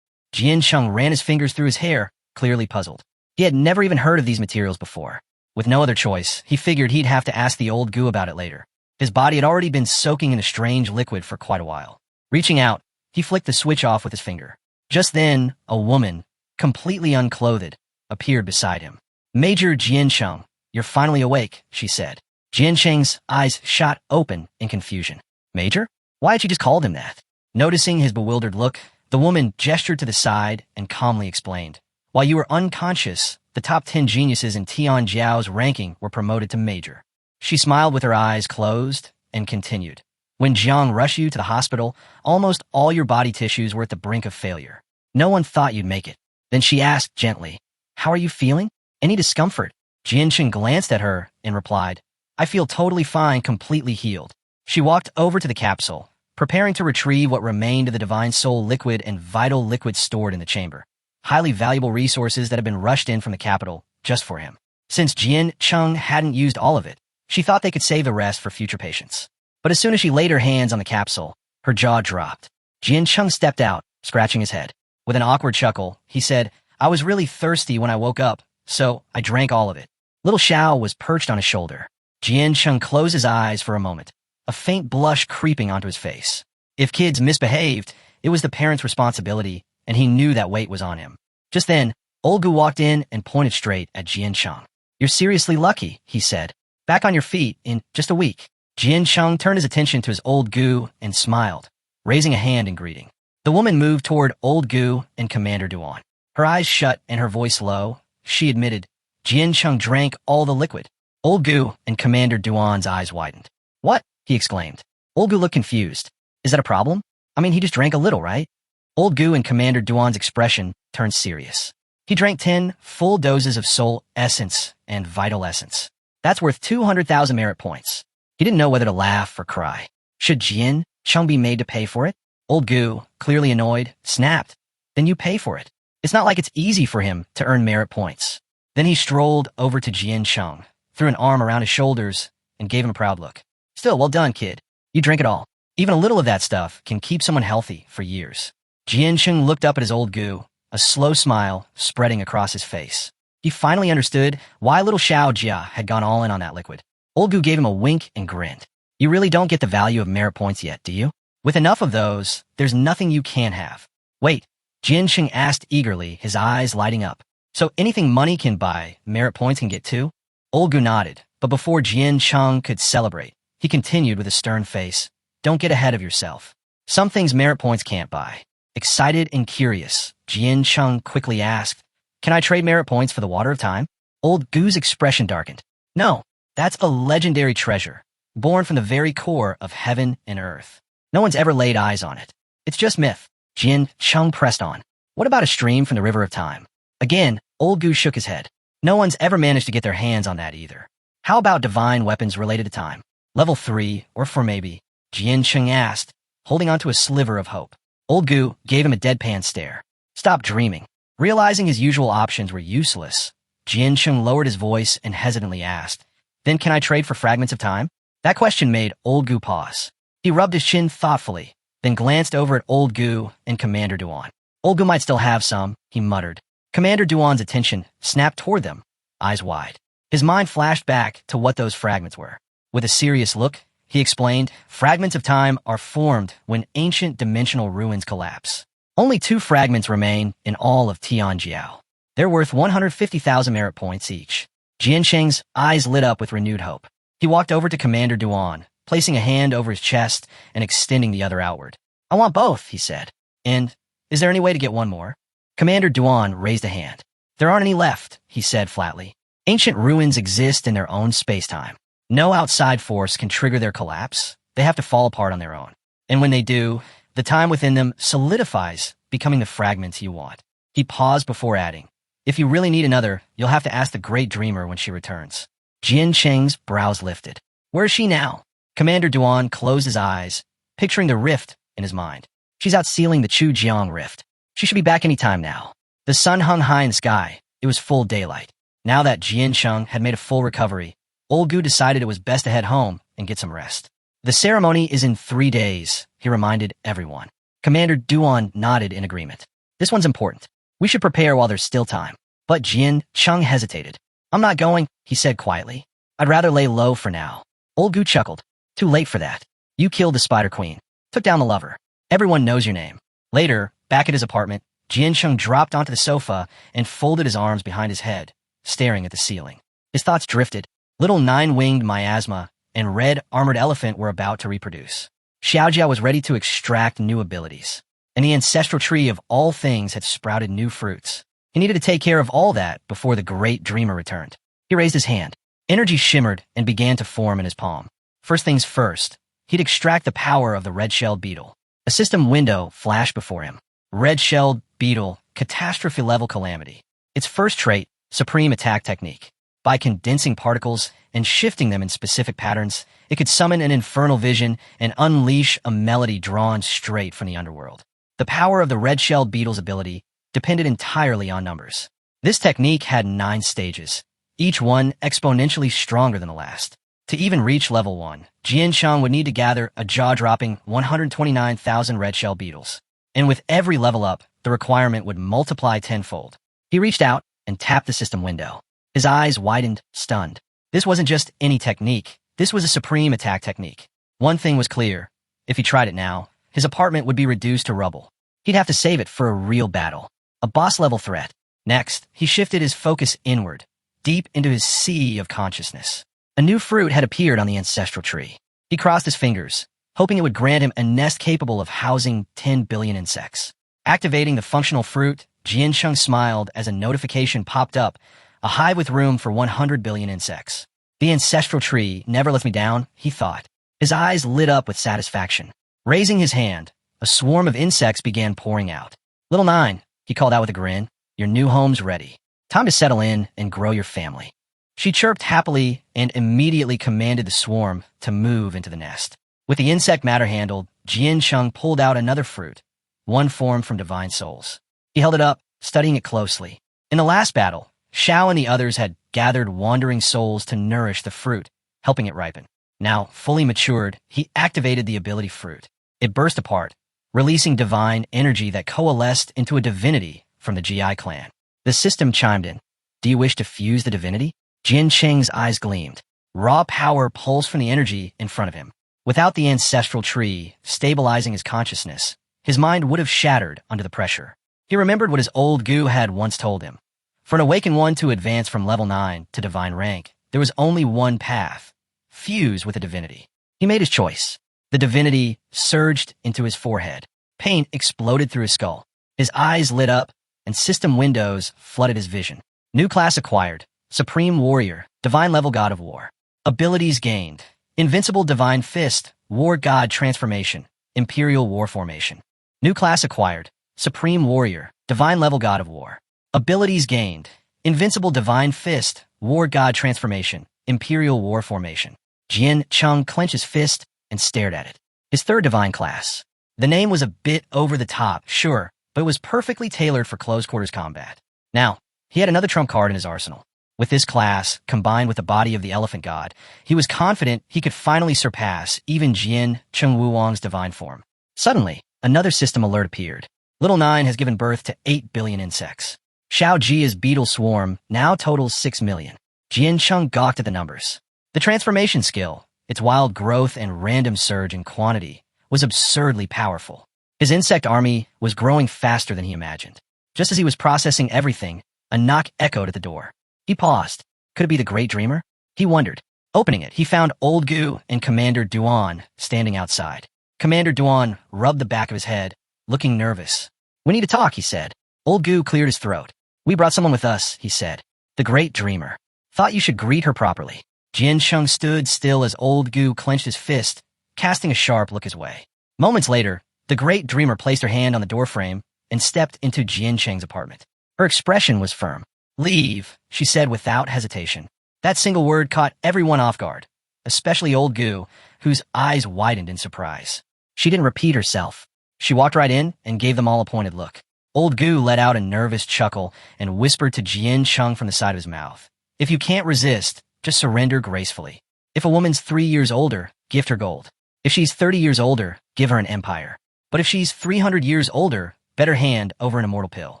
Jian Cheng ran his fingers through his hair, clearly puzzled. He had never even heard of these materials before. With no other choice, he figured he'd have to ask the old goo about it later. His body had already been soaking in a strange liquid for quite a while. Reaching out, he flicked the switch off with his finger. Just then, a woman, completely unclothed, appeared beside him. Major Jian Cheng, you're finally awake, she said. Jian Cheng's eyes shot open in confusion. Major? Why had she just called him that? Noticing his bewildered look, the woman gestured to the side and calmly explained. While you were unconscious, the top 10 geniuses in Tian Jiao's ranking were promoted to major. She smiled with her eyes closed and continued. When Jiang rushed you to the hospital, almost all your body tissues were at the brink of failure. No one thought you'd make it. Then she asked gently, how are you feeling? Any discomfort? Jianchen glanced at her and replied, I feel totally fine, completely healed. She walked over to the capsule, preparing to retrieve what remained of the divine soul liquid and vital liquid stored in the chamber. Highly valuable resources that had been rushed in from the capital just for him. Since Jian Cheng hadn't used all of it, she thought they could save the rest for future patients. But as soon as she laid her hands on the capsule, her jaw dropped. Jian Cheng stepped out, scratching his head. With an awkward chuckle, he said, I was really thirsty when I woke up, so I drank all of it. Little Xiao was perched on his shoulder. Jian-Chung closed his eyes for a moment, a faint blush creeping onto his face. If kids misbehaved, it was the parents' responsibility, and he knew that weight was on him. Just then, Old Gu walked in and pointed straight at Jian-Chung. "You're seriously lucky," he said. "Back on your feet in just a week." Jian-Chung turned his attention to his Old Gu and smiled, raising a hand in greeting. The woman moved toward Old Gu and Commander Duan. Her eyes shut and her voice low, she admitted. Jian-Chung drank all the liquid. Old Gu and Commander Duan's eyes widened. "What?" he exclaimed. Old Gu looked confused. "Is that a problem? I mean, he just drank a little, right?" Old Gu and Commander Duan's expression turned serious. He drank 10 full doses of soul essence and vital essence. That's worth 200,000 merit points. He didn't know whether to laugh or cry. Should Jian-Chung be made to pay for it? Old Gu, clearly annoyed, snapped. "Then you pay for it. It's not like it's easy for him to earn merit points." Then he strolled over to Jian-Chung, threw an arm around his shoulders, and gave him a proud look. "Still, well done, kid. You drink it all. Even a little of that stuff can keep someone healthy for years." Jian-Chung looked up at his Old Gu, a slow smile spreading across his face. He finally understood why little Xiao Jia had gone all in on that liquid. Old Gu gave him a wink and grinned. "You really don't get the value of merit points yet, do you? With enough of those, there's nothing you can't have." "Wait," Jian-Chung asked eagerly, his eyes lighting up. "So anything money can buy, merit points can get too?" Old Gu nodded, but before Jian-Chung could celebrate, he continued with a stern face. "Don't get ahead of yourself. Some things merit points can't buy." Excited and curious, Jian-Chung quickly asked, "Can I trade merit points for the water of time?" Old Gu's expression darkened. "No, that's a legendary treasure, born from the very core of heaven and earth. No one's ever laid eyes on it. It's just myth." Jian-Chung pressed on. "What about a stream from the river of time?" Again, Old Gu shook his head. "No one's ever managed to get their hands on that either." "How about divine weapons related to time? Level 3 or 4 maybe?" Jian-Chung asked, holding onto a sliver of hope. Old Gu gave him a deadpan stare. "Stop dreaming." Realizing his usual options were useless, Jian-Chung lowered his voice and hesitantly asked, "Then can I trade for fragments of time?" That question made Old Gu pause. He rubbed his chin thoughtfully, then glanced over at Old Gu and Commander Duan. "Old Gu might still have some," he muttered. Commander Duan's attention snapped toward them, eyes wide. His mind flashed back to what those fragments were. With a serious look, he explained, "Fragments of time are formed when ancient dimensional ruins collapse. Only 2 fragments remain in all of Tianjiao. They're worth 150,000 merit points each." Jian-Cheng's eyes lit up with renewed hope. He walked over to Commander Duan, placing a hand over his chest and extending the other outward. "I want both," he said. "And is there any way to get one more?" Commander Duan raised a hand. "There aren't any left," he said flatly. "Ancient ruins exist in their own space-time. No outside force can trigger their collapse. They have to fall apart on their own. And when they do, the time within them solidifies, becoming the fragments you want." He paused before adding, "If you really need another, you'll have to ask the Great Dreamer when she returns." Jian-Cheng's brows lifted. "Where is she now?" Commander Duan closed his eyes, picturing the rift in his mind. "She's out sealing the Chujiang rift. She should be back any time now." The sun hung high in the sky. It was full daylight. Now that Jian-Chung had made a full recovery, Old Gu decided it was best to head home and get some rest. "The ceremony is in 3 days," he reminded everyone. Commander Duan nodded in agreement. "This one's important. We should prepare while there's still time." But Jian-Chung hesitated. "I'm not going," he said quietly. "I'd rather lay low for now." Old Gu chuckled. "Too late for that. You killed the Spider Queen, took down the lover. Everyone knows your name." Later, back at his apartment, Jian-Chung dropped onto the sofa and folded his arms behind his head, staring at the ceiling. His thoughts drifted. Little 9-winged miasma and red armored elephant were about to reproduce. Xiaojia was ready to extract new abilities, and the ancestral tree of all things had sprouted new fruits. He needed to take care of all that before the Great Dreamer returned. He raised his hand. Energy shimmered and began to form in his palm. First things first, he'd extract the power of the red-shelled beetle. A system window flashed before him. Red-shelled beetle, catastrophe-level calamity. Its first trait, supreme attack technique. By condensing particles and shifting them in specific patterns, it could summon an infernal vision and unleash a melody drawn straight from the underworld. The power of the red-shelled beetle's ability depended entirely on numbers. This technique had 9 stages, each one exponentially stronger than the last. To even reach level 1, Jian-Chung would need to gather a jaw-dropping 129,000 red-shell beetles. And with every level up, the requirement would multiply tenfold. He reached out and tapped the system window. His eyes widened, stunned. This wasn't just any technique. This was a supreme attack technique. One thing was clear. If he tried it now, his apartment would be reduced to rubble. He'd have to save it for a real battle. A boss-level threat. Next, he shifted his focus inward, deep into his sea of consciousness. A new fruit had appeared on the ancestral tree. He crossed his fingers, hoping it would grant him a nest capable of housing 10 billion insects. Activating the functional fruit, Jiancheng smiled as a notification popped up, a hive with room for 100 billion insects. The ancestral tree never lets me down, he thought. His eyes lit up with satisfaction. Raising his hand, a swarm of insects began pouring out. "Little Nine," he called out with a grin, "your new home's ready. Time to settle in and grow your family." She chirped happily and immediately commanded the swarm to move into the nest. With the insect matter handled, Jiancheng pulled out another fruit, one formed from divine souls. He held it up, studying it closely. In the last battle, Xiao and the others had gathered wandering souls to nourish the fruit, helping it ripen. Now, fully matured, he activated the ability fruit. It burst apart, releasing divine energy that coalesced into a divinity from the GI clan. The system chimed in. "Do you wish to fuse the divinity?" Jiancheng's eyes gleamed. Raw power pulsed from the energy in front of him. Without the ancestral tree stabilizing his consciousness, his mind would have shattered under the pressure. He remembered what his old Gu had once told him. For an awakened one to advance from level 9 to divine rank, there was only one path: fuse with a divinity. He made his choice. The divinity surged into his forehead. Pain exploded through his skull. His eyes lit up, and system windows flooded his vision. New class acquired. Supreme Warrior, Divine Level God of War. Abilities gained. Invincible Divine Fist, War God Transformation, Imperial War Formation. New class acquired. Supreme Warrior, Divine Level God of War. Abilities gained. Invincible Divine Fist, War God Transformation, Imperial War Formation. Jiancheng clenched his fist and stared at it. His third divine class. The name was a bit over the top, sure, but it was perfectly tailored for close-quarters combat. Now, he had another trump card in his arsenal. With this class, combined with the body of the elephant god, he was confident he could finally surpass even Jiancheng Wuwang's divine form. Suddenly, another system alert appeared. Little Nine has given birth to 8 billion insects. Xiao Ji's beetle swarm now totals 6 million. Jiancheng gawked at the numbers. The transformation skill, its wild growth and random surge in quantity, was absurdly powerful. His insect army was growing faster than he imagined. Just as he was processing everything, a knock echoed at the door. He paused. Could it be the Great Dreamer? He wondered. Opening it, he found Old Gu and Commander Duan standing outside. Commander Duan rubbed the back of his head, looking nervous. "We need to talk," he said. Old Gu cleared his throat. "We brought someone with us," he said. "The Great Dreamer. Thought you should greet her properly." Jiancheng stood still as Old Gu clenched his fist, casting a sharp look his way. Moments later, the Great Dreamer placed her hand on the doorframe and stepped into Jiancheng's apartment. Her expression was firm. "Leave," she said without hesitation. That single word caught everyone off guard, especially Old Gu, whose eyes widened in surprise. She didn't repeat herself. She walked right in and gave them all a pointed look. Old Gu let out a nervous chuckle and whispered to Jiancheng from the side of his mouth. "If you can't resist, just surrender gracefully. If a woman's 3 years older, gift her gold. If she's 30 years older, give her an empire. But if she's 300 years older, bet her hand over an immortal pill."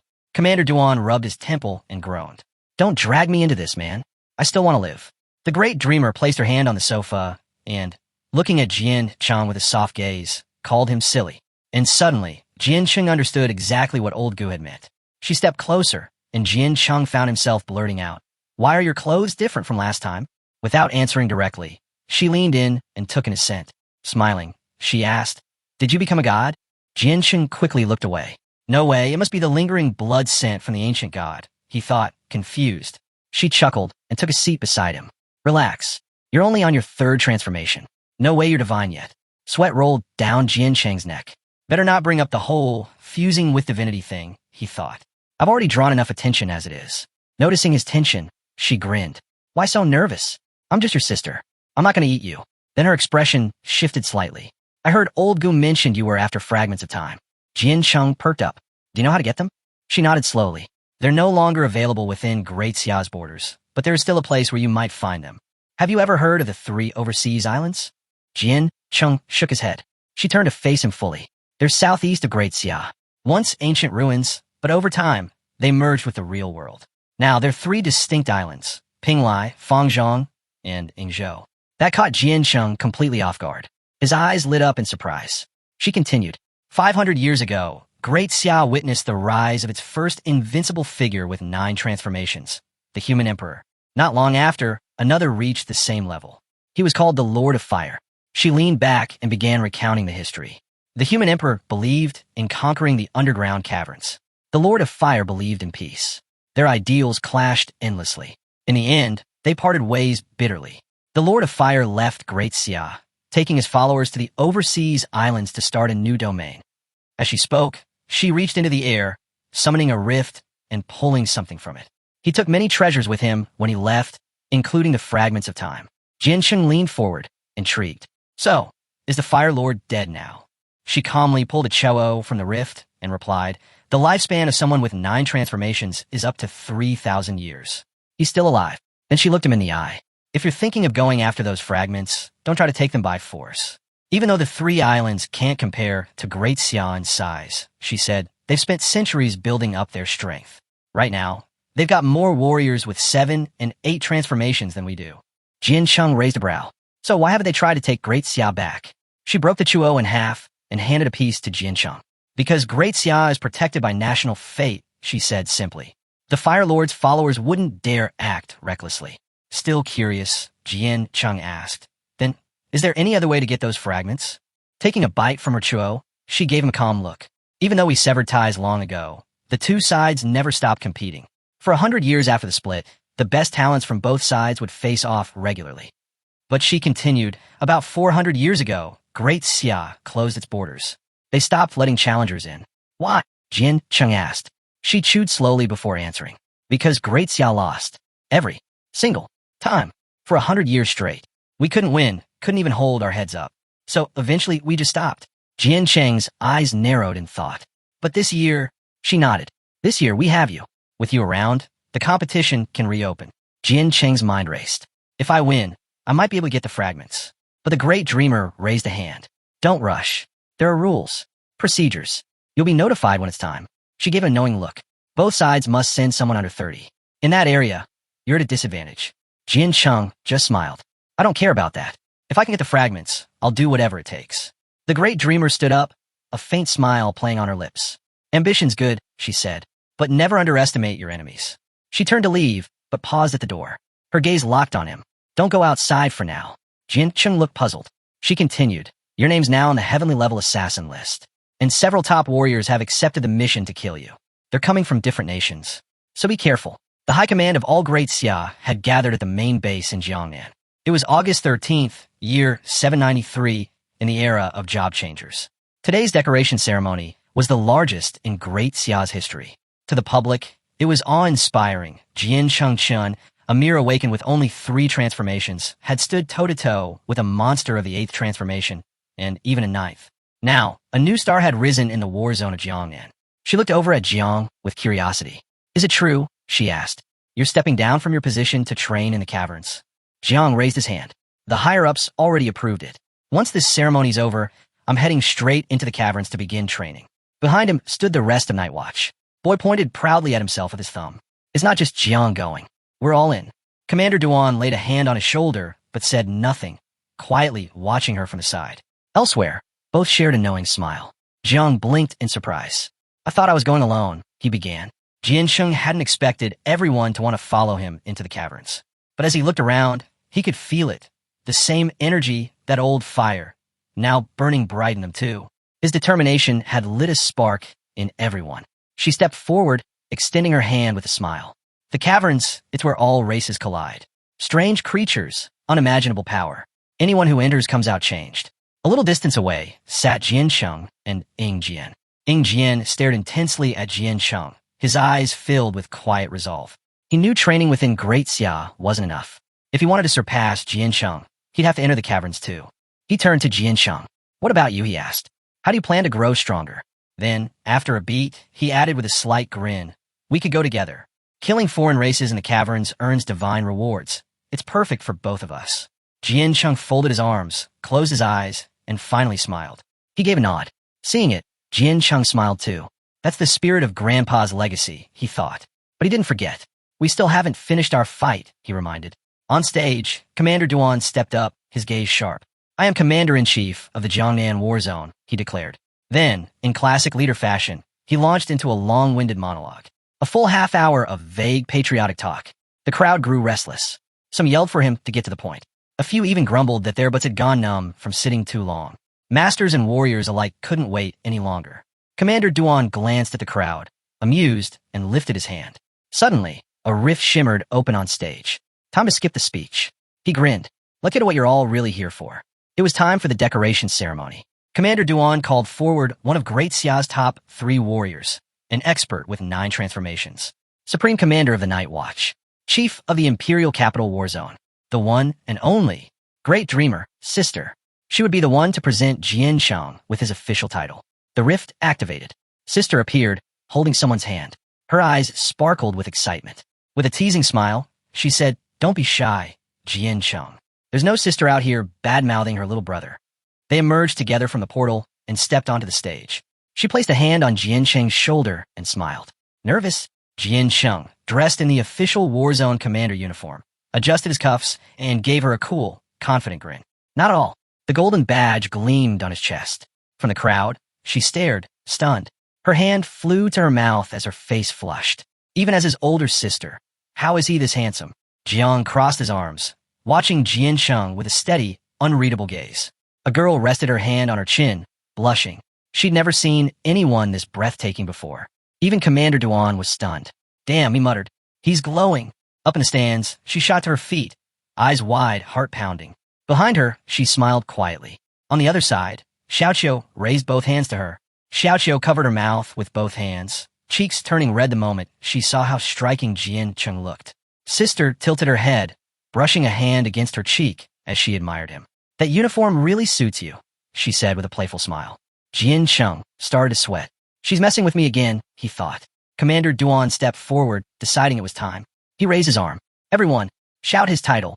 Commander Duan rubbed his temple and groaned. "Don't drag me into this, man. I still want to live." The Great Dreamer placed her hand on the sofa and, looking at Jiancheng with a soft gaze, called him silly. And suddenly, Jiancheng understood exactly what Old Gu had meant. She stepped closer, and Jiancheng found himself blurting out, "Why are your clothes different from last time?" Without answering directly, she leaned in and took an assent. Smiling, she asked, "Did you become a god?" Jiancheng quickly looked away. No way, it must be the lingering blood scent from the ancient god, he thought, confused. She chuckled and took a seat beside him. "Relax. You're only on your third transformation. No way you're divine yet." Sweat rolled down Jiancheng's neck. Better not bring up the whole fusing with divinity thing, he thought. "I've already drawn enough attention as it is." Noticing his tension, she grinned. "Why so nervous? I'm just your sister. I'm not going to eat you." Then her expression shifted slightly. "I heard Old Gu mentioned you were after fragments of time." Jiancheng perked up. "Do you know how to get them?" She nodded slowly. "They're no longer available within Great Xia's borders, but there is still a place where you might find them. Have you ever heard of the 3 overseas islands?" Jiancheng shook his head. She turned to face him fully. "They're southeast of Great Xia. Once ancient ruins, but over time, they merged with the real world. Now, they're 3 distinct islands: Pinglai, Fangzhong, and Ingzhou. That caught Jiancheng completely off guard. His eyes lit up in surprise. She continued, 500 years ago, Great Xiao witnessed the rise of its first invincible figure with 9 transformations, the human emperor. Not long after, another reached the same level. He was called the Lord of Fire. She leaned back and began recounting the history. The human emperor believed in conquering the underground caverns. The Lord of Fire believed in peace. Their ideals clashed endlessly. In the end, they parted ways bitterly. The Lord of Fire left Great Xia, taking his followers to the overseas islands to start a new domain. As she spoke, she reached into the air, summoning a rift and pulling something from it. He took many treasures with him when he left, including the fragments of time. Jiancheng leaned forward, intrigued. So, is the Fire Lord dead now? She calmly pulled a Chuo from the rift and replied, the lifespan of someone with 9 transformations is up to 3,000 years. He's still alive. Then she looked him in the eye. If you're thinking of going after those fragments, don't try to take them by force. Even though the 3 islands can't compare to Great Xia in size, she said, they've spent centuries building up their strength. Right now, they've got more warriors with 7 and 8 transformations than we do. Jiancheng raised a brow. So why haven't they tried to take Great Xia back? She broke the Chuo in half and handed a piece to Jiancheng. Because Great Xia is protected by national fate, she said simply. The Fire Lord's followers wouldn't dare act recklessly. Still curious, Jiancheng asked, then, is there any other way to get those fragments? Taking a bite from her Chuo, she gave him a calm look. Even though we severed ties long ago, the 2 sides never stopped competing. For 100 years after the split, the best talents from both sides would face off regularly. But she continued, about 400 years ago, Great Xia closed its borders. They stopped letting challengers in. Why? Jiancheng asked. She chewed slowly before answering. Because Great Xia lost. Every single time. For 100 years straight. We couldn't win, couldn't even hold our heads up. So eventually we just stopped. Jiancheng's eyes narrowed in thought. But this year, she nodded. This year we have you. With you around, the competition can reopen. Jiancheng's mind raced. If I win, I might be able to get the fragments. But the great dreamer raised a hand. Don't rush. There are rules. Procedures. You'll be notified when it's time. She gave a knowing look. Both sides must send someone under 30. In that area, you're at a disadvantage. Jiancheng just smiled. I don't care about that. If I can get the fragments, I'll do whatever it takes. The great dreamer stood up, a faint smile playing on her lips. Ambition's good, she said, but never underestimate your enemies. She turned to leave, but paused at the door. Her gaze locked on him. Don't go outside for now. Jiancheng looked puzzled. She continued, your name's now on the heavenly level assassin list, and several top warriors have accepted the mission to kill you. They're coming from different nations, so be careful. The high command of all Great Xia had gathered at the main base in Jiangnan. It was August 13th, year 793, in the era of job changers. Today's decoration ceremony was the largest in Great Xia's history. To the public, it was awe-inspiring. Jiancheng Chun, a mere awakened with only 3 transformations, had stood toe-to-toe with a monster of the 8th transformation, and even a 9th. Now, a new star had risen in the war zone of Jiangnan. She looked over at Jiang with curiosity. Is it true? She asked. You're stepping down from your position to train in the caverns. Jiang raised his hand. The higher-ups already approved it. Once this ceremony's over, I'm heading straight into the caverns to begin training. Behind him stood the rest of Night Watch. Boy pointed proudly at himself with his thumb. It's not just Jiang going. We're all in. Commander Duan laid a hand on his shoulder, but said nothing, quietly watching her from the side. Elsewhere, both shared a knowing smile. Jiang blinked in surprise. I thought I was going alone, he began. Jiancheng hadn't expected everyone to want to follow him into the caverns. But as he looked around, he could feel it. The same energy, that old fire, now burning bright in them too. His determination had lit a spark in everyone. She stepped forward, extending her hand with a smile. The caverns, it's where all races collide. Strange creatures, unimaginable power. Anyone who enters comes out changed. A little distance away sat Jiancheng and Ying Jian. Ying Jian stared intensely at Jiancheng, his eyes filled with quiet resolve. He knew training within Great Xia wasn't enough. If he wanted to surpass Jiancheng, he'd have to enter the caverns too. He turned to Jiancheng. What about you, he asked. How do you plan to grow stronger? Then, after a beat, he added with a slight grin. We could go together. Killing foreign races in the caverns earns divine rewards. It's perfect for both of us. Jiancheng folded his arms, closed his eyes, and finally smiled. He gave a nod. Seeing it, Jiancheng smiled too. That's the spirit of Grandpa's legacy, he thought. But he didn't forget. We still haven't finished our fight, he reminded. On stage, Commander Duan stepped up, his gaze sharp. I am Commander-in-Chief of the Jiangnan War Zone, he declared. Then, in classic leader fashion, he launched into a long-winded monologue. A full half-hour of vague patriotic talk. The crowd grew restless. Some yelled for him to get to the point. A few even grumbled that their butts had gone numb from sitting too long. Masters and warriors alike couldn't wait any longer. Commander Duan glanced at the crowd, amused, and lifted his hand. Suddenly, a rift shimmered open on stage. Time to skip the speech. He grinned. Look at what you're all really here for. It was time for the decoration ceremony. Commander Duan called forward one of Great Xia's top 3 warriors, an expert with 9 transformations. Supreme Commander of the Night Watch. Chief of the Imperial Capital War Zone. The one and only Great Dreamer, Sister. She would be the one to present Jian Cheng with his official title. The rift activated. Sister appeared, holding someone's hand. Her eyes sparkled with excitement. With a teasing smile, she said, "Don't be shy, Jian Cheng. There's no sister out here bad-mouthing her little brother." They emerged together from the portal and stepped onto the stage. She placed a hand on Jian Cheng's shoulder and smiled. Nervous? Jian Cheng, dressed in the official Warzone commander uniform, adjusted his cuffs and gave her a cool, confident grin. Not at all. The golden badge gleamed on his chest. From the crowd, she stared, stunned. Her hand flew to her mouth as her face flushed. Even as his older sister, how is he this handsome? Jiang crossed his arms, watching Jian Cheng with a steady, unreadable gaze. A girl rested her hand on her chin, blushing. She'd never seen anyone this breathtaking before. Even Commander Duan was stunned. Damn, he muttered. He's glowing. Up in the stands, she shot to her feet, eyes wide, heart pounding. Behind her, she smiled quietly. On the other side, Xiaoqiu raised both hands to her. Xiaoqiu covered her mouth with both hands, cheeks turning red the moment she saw how striking Jian Cheng looked. Sister tilted her head, brushing a hand against her cheek as she admired him. That uniform really suits you, she said with a playful smile. Jian Cheng started to sweat. She's messing with me again, he thought. Commander Duan stepped forward, deciding it was time. He raised his arm. Everyone, shout his title.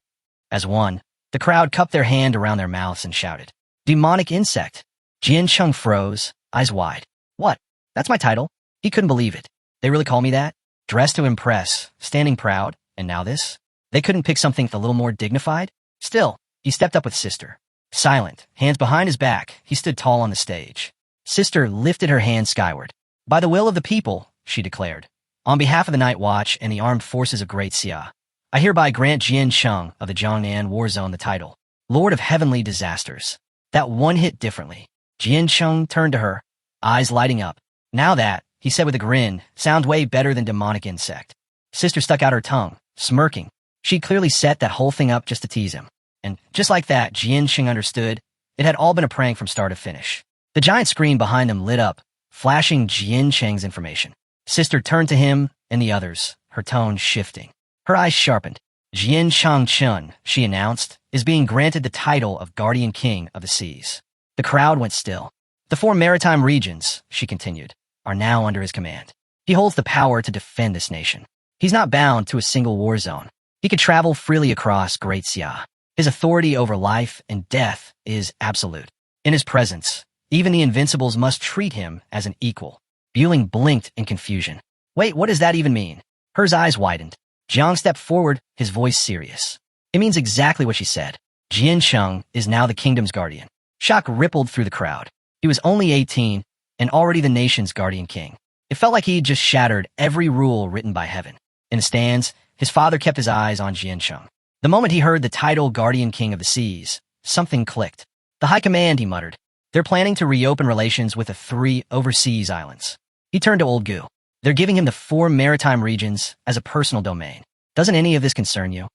As one, the crowd cupped their hand around their mouths and shouted. Demonic insect. Jian Cheng froze, eyes wide. What? That's my title? He couldn't believe it. They really call me that? Dressed to impress, standing proud, and now this? They couldn't pick something a little more dignified? Still, he stepped up with Sister. Silent, hands behind his back, he stood tall on the stage. Sister lifted her hand skyward. By the will of the people, she declared, on behalf of the Night Watch and the armed forces of Great Xia, I hereby grant Jian Cheng of the Jiangnan War Zone the title, Lord of Heavenly Disasters. That one hit differently. Jian Cheng turned to her, eyes lighting up. Now that, he said with a grin, sounds way better than demonic insect. Sister stuck out her tongue, smirking. She'd clearly set that whole thing up just to tease him. And just like that, Jian Cheng understood. It had all been a prank from start to finish. The giant screen behind them lit up, flashing Jian Cheng's information. Sister turned to him and the others, her tone shifting. Her eyes sharpened. Jian Changchun, she announced, is being granted the title of Guardian King of the Seas. The crowd went still. The 4 maritime regions, she continued, are now under his command. He holds the power to defend this nation. He's not bound to a single war zone. He could travel freely across Great Xia. His authority over life and death is absolute. In his presence, even the Invincibles must treat him as an equal. Bueling blinked in confusion. Wait, what does that even mean? Her eyes widened. Jiang stepped forward, his voice serious. It means exactly what she said. Jian Cheng is now the kingdom's guardian. Shock rippled through the crowd. He was only 18 and already the nation's guardian king. It felt like he'd just shattered every rule written by heaven. In the stands, his father kept his eyes on Jian Cheng. The moment he heard the title Guardian King of the Seas, something clicked. The High Command, he muttered. They're planning to reopen relations with the 3 overseas islands. He turned to Old Gu. They're giving him the 4 maritime regions as a personal domain. Doesn't any of this concern you?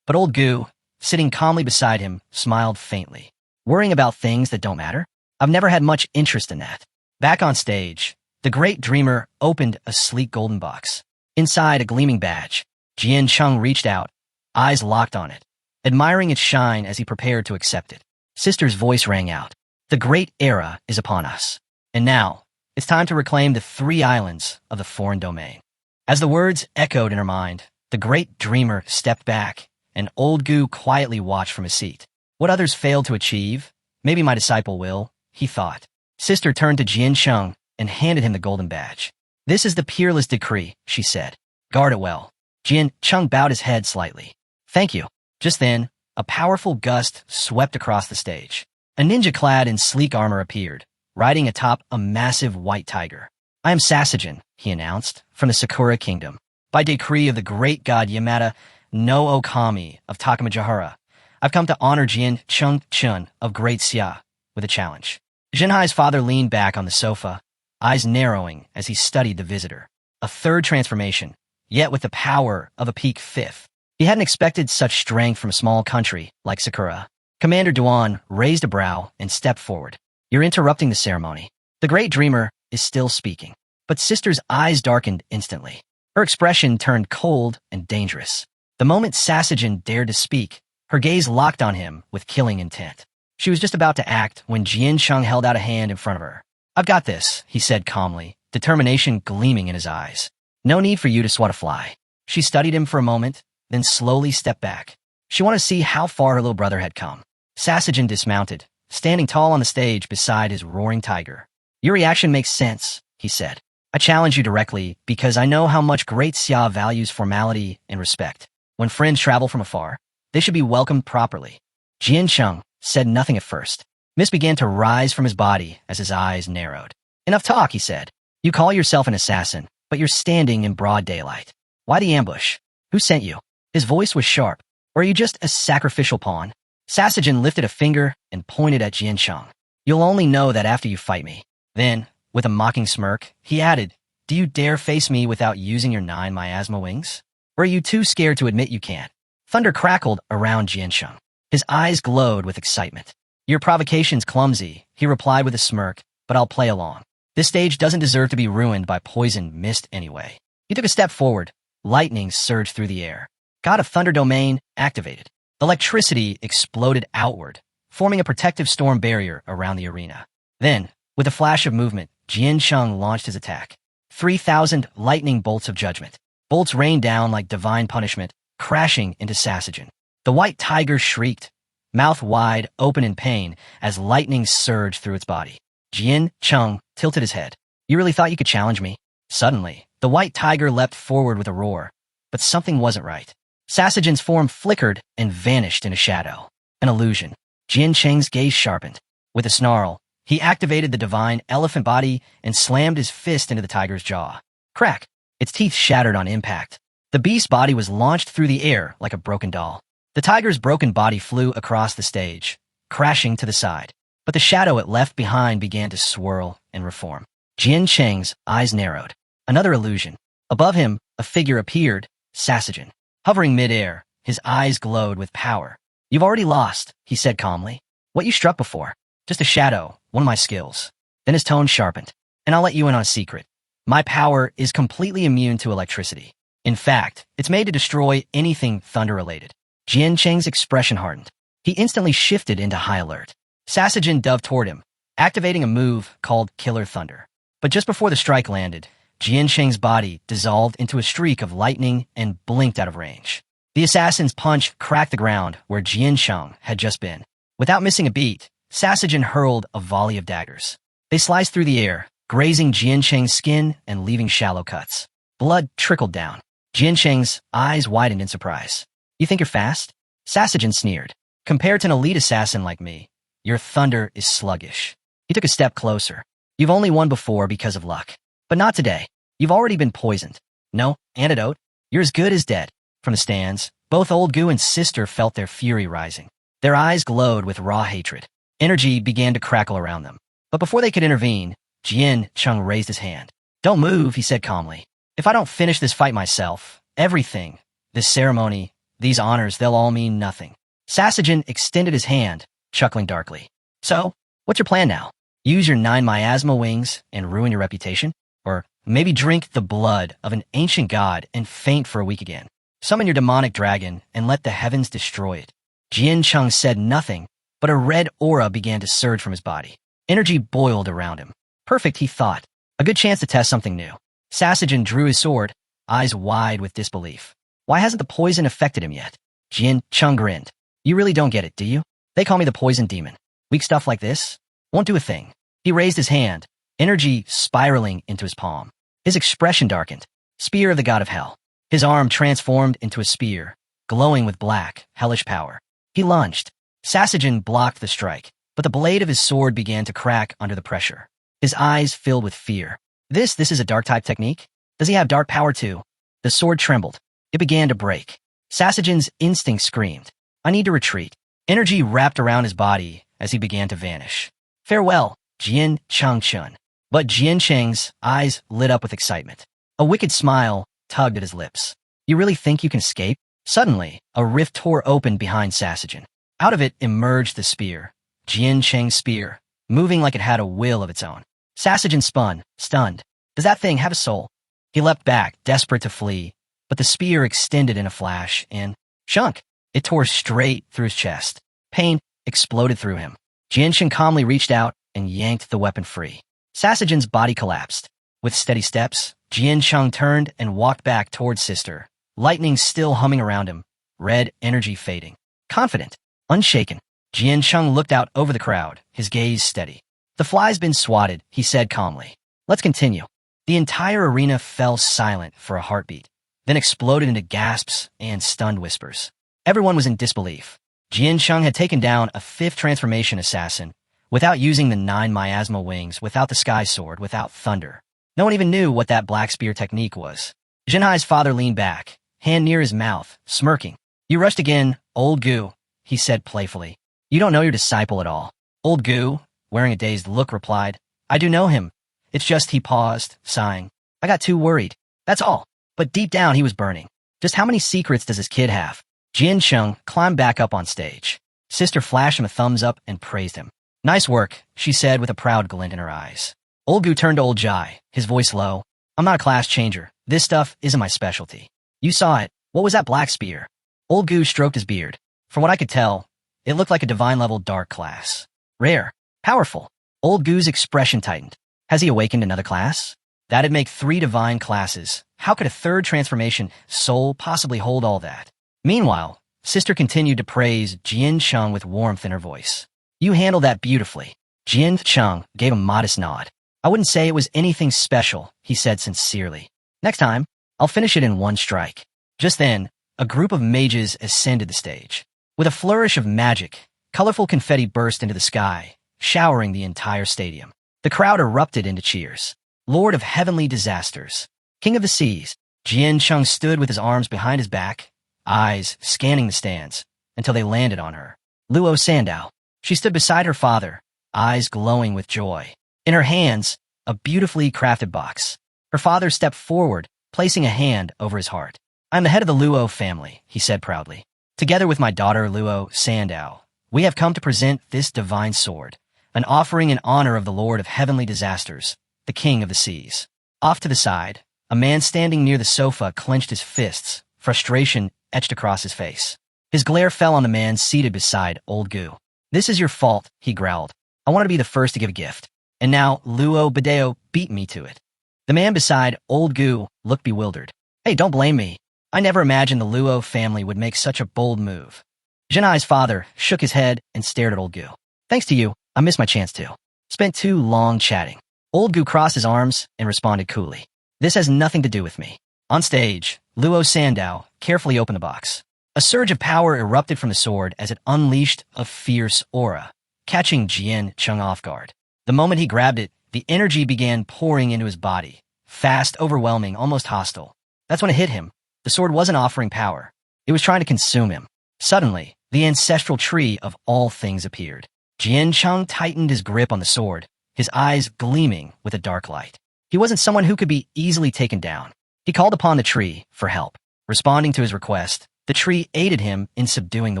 But Old Gu, sitting calmly beside him, smiled faintly. Worrying about things that don't matter? I've never had much interest in that. Back on stage, the Great Dreamer opened a sleek golden box. Inside a gleaming badge, Jian Cheng reached out, eyes locked on it, admiring its shine as he prepared to accept it. Sister's voice rang out. The great era is upon us. And now, it's time to reclaim the 3 islands of the foreign domain. As the words echoed in her mind, the Great Dreamer stepped back, and Old Gu quietly watched from his seat. What others failed to achieve, maybe my disciple will, he thought. Sister turned to Jian Cheng and handed him the golden badge. This is the peerless decree, she said. Guard it well. Jian Cheng bowed his head slightly. Thank you. Just then, a powerful gust swept across the stage. A ninja clad in sleek armor appeared, riding atop a massive white tiger. "I am Sasajin," he announced, "from the Sakura Kingdom. By decree of the great god Yamada no Okami of Takamajahara, I've come to honor Jin Chung Chun of Great Xia with a challenge." Jinhai's father leaned back on the sofa, eyes narrowing as he studied the visitor. A third transformation, yet with the power of a peak fifth. He hadn't expected such strength from a small country like Sakura. Commander Duan raised a brow and stepped forward. "You're interrupting the ceremony. The great dreamer is still speaking." But Sister's eyes darkened instantly. Her expression turned cold and dangerous. The moment Sasajin dared to speak, her gaze locked on him with killing intent. She was just about to act when Jian Chung held out a hand in front of her. "I've got this," he said calmly, determination gleaming in his eyes. "No need for you to swat a fly." She studied him for a moment, then slowly stepped back. She wanted to see how far her little brother had come. Sasajin dismounted, standing tall on the stage beside his roaring tiger. "Your reaction makes sense," he said. "I challenge you directly because I know how much Great Xia values formality and respect. When friends travel from afar, they should be welcomed properly." Jian Chung said nothing at first. Mist began to rise from his body as his eyes narrowed. "Enough talk," he said. "You call yourself an assassin, but you're standing in broad daylight. Why the ambush? Who sent you?" His voice was sharp. "Or are you just a sacrificial pawn?" Sasajin lifted a finger and pointed at Jian Chung. "You'll only know that after you fight me." Then, with a mocking smirk, he added, "Do you dare face me without using your 9 miasma wings? Or are you too scared to admit you can't?" Thunder crackled around Jian Chung. His eyes glowed with excitement. "Your provocation's clumsy," he replied with a smirk, "but I'll play along. This stage doesn't deserve to be ruined by poisoned mist anyway." He took a step forward. Lightning surged through the air. God of Thunder Domain activated. Electricity exploded outward, forming a protective storm barrier around the arena. Then, with a flash of movement, Jian Chung launched his attack. 3,000 lightning bolts of judgment. Bolts rained down like divine punishment, crashing into Sasajin. The white tiger shrieked, mouth wide open in pain as lightning surged through its body. Jian Chung tilted his head. "You really thought you could challenge me?" Suddenly, the white tiger leapt forward with a roar, but something wasn't right. Sasajin's form flickered and vanished in a shadow. An illusion. Jian Cheng's gaze sharpened. With a snarl, he activated the divine elephant body and slammed his fist into the tiger's jaw. Crack! Its teeth shattered on impact. The beast's body was launched through the air like a broken doll. The tiger's broken body flew across the stage, crashing to the side. But the shadow it left behind began to swirl and reform. Jian Cheng's eyes narrowed. Another illusion. Above him, a figure appeared, Sasajin. Hovering midair, his eyes glowed with power. "You've already lost," he said calmly. "What you struck before. Just a shadow, one of my skills." Then his tone sharpened. "And I'll let you in on a secret. My power is completely immune to electricity. In fact, it's made to destroy anything thunder-related." Jian Cheng's expression hardened. He instantly shifted into high alert. Sasajin dove toward him, activating a move called Killer Thunder. But just before the strike landed, Jian Cheng's body dissolved into a streak of lightning and blinked out of range. The assassin's punch cracked the ground where Jian Cheng had just been. Without missing a beat, Sasajin hurled a volley of daggers. They sliced through the air, grazing Jian Cheng's skin and leaving shallow cuts. Blood trickled down. Jian Cheng's eyes widened in surprise. "You think you're fast?" Sasajin sneered. "Compared to an elite assassin like me, your thunder is sluggish." He took a step closer. "You've only won before because of luck. But not today. You've already been poisoned. No antidote. You're as good as dead." From the stands, both Old Gu and Sister felt their fury rising. Their eyes glowed with raw hatred. Energy began to crackle around them. But before they could intervene, Jian Chung raised his hand. "Don't move," he said calmly. "If I don't finish this fight myself, everything, this ceremony, these honors, they'll all mean nothing." Sasajin extended his hand, chuckling darkly. "So, what's your plan now? Use your 9 miasma wings and ruin your reputation? Or maybe drink the blood of an ancient god and faint for a week again? Summon your demonic dragon and let the heavens destroy it." Jian Chung said nothing, but a red aura began to surge from his body. Energy boiled around him. Perfect, he thought. A good chance to test something new. Sasajin drew his sword, eyes wide with disbelief. Why hasn't the poison affected him yet? Jian Chung grinned. "You really don't get it, do you? They call me the poison demon. Weak stuff like this won't do a thing." He raised his hand, energy spiraling into his palm. His expression darkened. "Spear of the god of hell." His arm transformed into a spear, glowing with black, hellish power. He lunged. Sasajin blocked the strike, but the blade of his sword began to crack under the pressure. His eyes filled with fear. This is a dark-type technique? Does he have dark power too? The sword trembled. It began to break. Sasajin's instinct screamed, I need to retreat. Energy wrapped around his body as he began to vanish. Farewell, Jian Changchun. But Jian Cheng's eyes lit up with excitement. A wicked smile tugged at his lips. You really think you can escape? Suddenly, a rift tore open behind Sasajin. Out of it emerged the spear, Jian Cheng's spear, moving like it had a will of its own. Sasajin spun, stunned. Does that thing have a soul? He leapt back, desperate to flee, but the spear extended in a flash and shunk. It tore straight through his chest. Pain exploded through him. Jian Cheng calmly reached out and yanked the weapon free. Sasajin's body collapsed. With steady steps, Jian Cheng turned and walked back towards Sister, lightning still humming around him, red energy fading. Confident, unshaken, Jian Cheng looked out over the crowd, his gaze steady. The fly's been swatted, he said calmly. Let's continue. The entire arena fell silent for a heartbeat, then exploded into gasps and stunned whispers. Everyone was in disbelief. Jian Cheng had taken down a 5th transformation assassin without using the 9 miasma wings, without the sky sword, without thunder. No one even knew what that black spear technique was. Jinhai's father leaned back, hand near his mouth, smirking. You rushed again, old goo, he said playfully. You don't know your disciple at all. Old goo, wearing a dazed look, replied, I do know him. It's just he paused, sighing. I got too worried. That's all. But deep down he was burning. Just how many secrets does this kid have? Jian Cheng climbed back up on stage. Sister flashed him a thumbs up and praised him. Nice work, she said with a proud glint in her eyes. Old Gu turned to Old Jai, his voice low. I'm not a class changer. This stuff isn't my specialty. You saw it. What was that black spear? Old Gu stroked his beard. From what I could tell, it looked like a divine-level dark class. Rare. Powerful. Old Gu's expression tightened. Has he awakened another class? That'd make 3 divine classes. How could a 3rd transformation soul possibly hold all that? Meanwhile, Sister continued to praise Jian Cheng with warmth in her voice. You handled that beautifully. Jian Cheng gave a modest nod. I wouldn't say it was anything special, he said sincerely. Next time, I'll finish it in 1 strike. Just then, a group of mages ascended the stage. With a flourish of magic, colorful confetti burst into the sky, showering the entire stadium. The crowd erupted into cheers. Lord of heavenly disasters, King of the seas, Jian Cheng stood with his arms behind his back, eyes scanning the stands, until they landed on her. Luo Sandao. She stood beside her father, eyes glowing with joy. In her hands, a beautifully crafted box. Her father stepped forward, placing a hand over his heart. I'm the head of the Luo family, he said proudly. Together with my daughter Luo Sandao, we have come to present this divine sword, an offering in honor of the Lord of heavenly disasters, the King of the seas. Off to the side, a man standing near the sofa clenched his fists, frustration etched across his face. His glare fell on the man seated beside Old Gu. This is your fault, he growled. I wanted to be the first to give a gift, and now Luo Badeo beat me to it. The man beside Old Gu looked bewildered. Hey, don't blame me. I never imagined the Luo family would make such a bold move. Jinai's father shook his head and stared at Old Gu. Thanks to you, I missed my chance too. Spent too long chatting. Old Gu crossed his arms and responded coolly. This has nothing to do with me. On stage, Luo Sandao carefully opened the box. A surge of power erupted from the sword as it unleashed a fierce aura, catching Jian Cheng off guard. The moment he grabbed it, the energy began pouring into his body. Fast, overwhelming, almost hostile. That's when it hit him. The sword wasn't offering power. It was trying to consume him. Suddenly, the ancestral tree of all things appeared. Jian Cheng tightened his grip on the sword, his eyes gleaming with a dark light. He wasn't someone who could be easily taken down. He called upon the tree for help. Responding to his request, the tree aided him in subduing the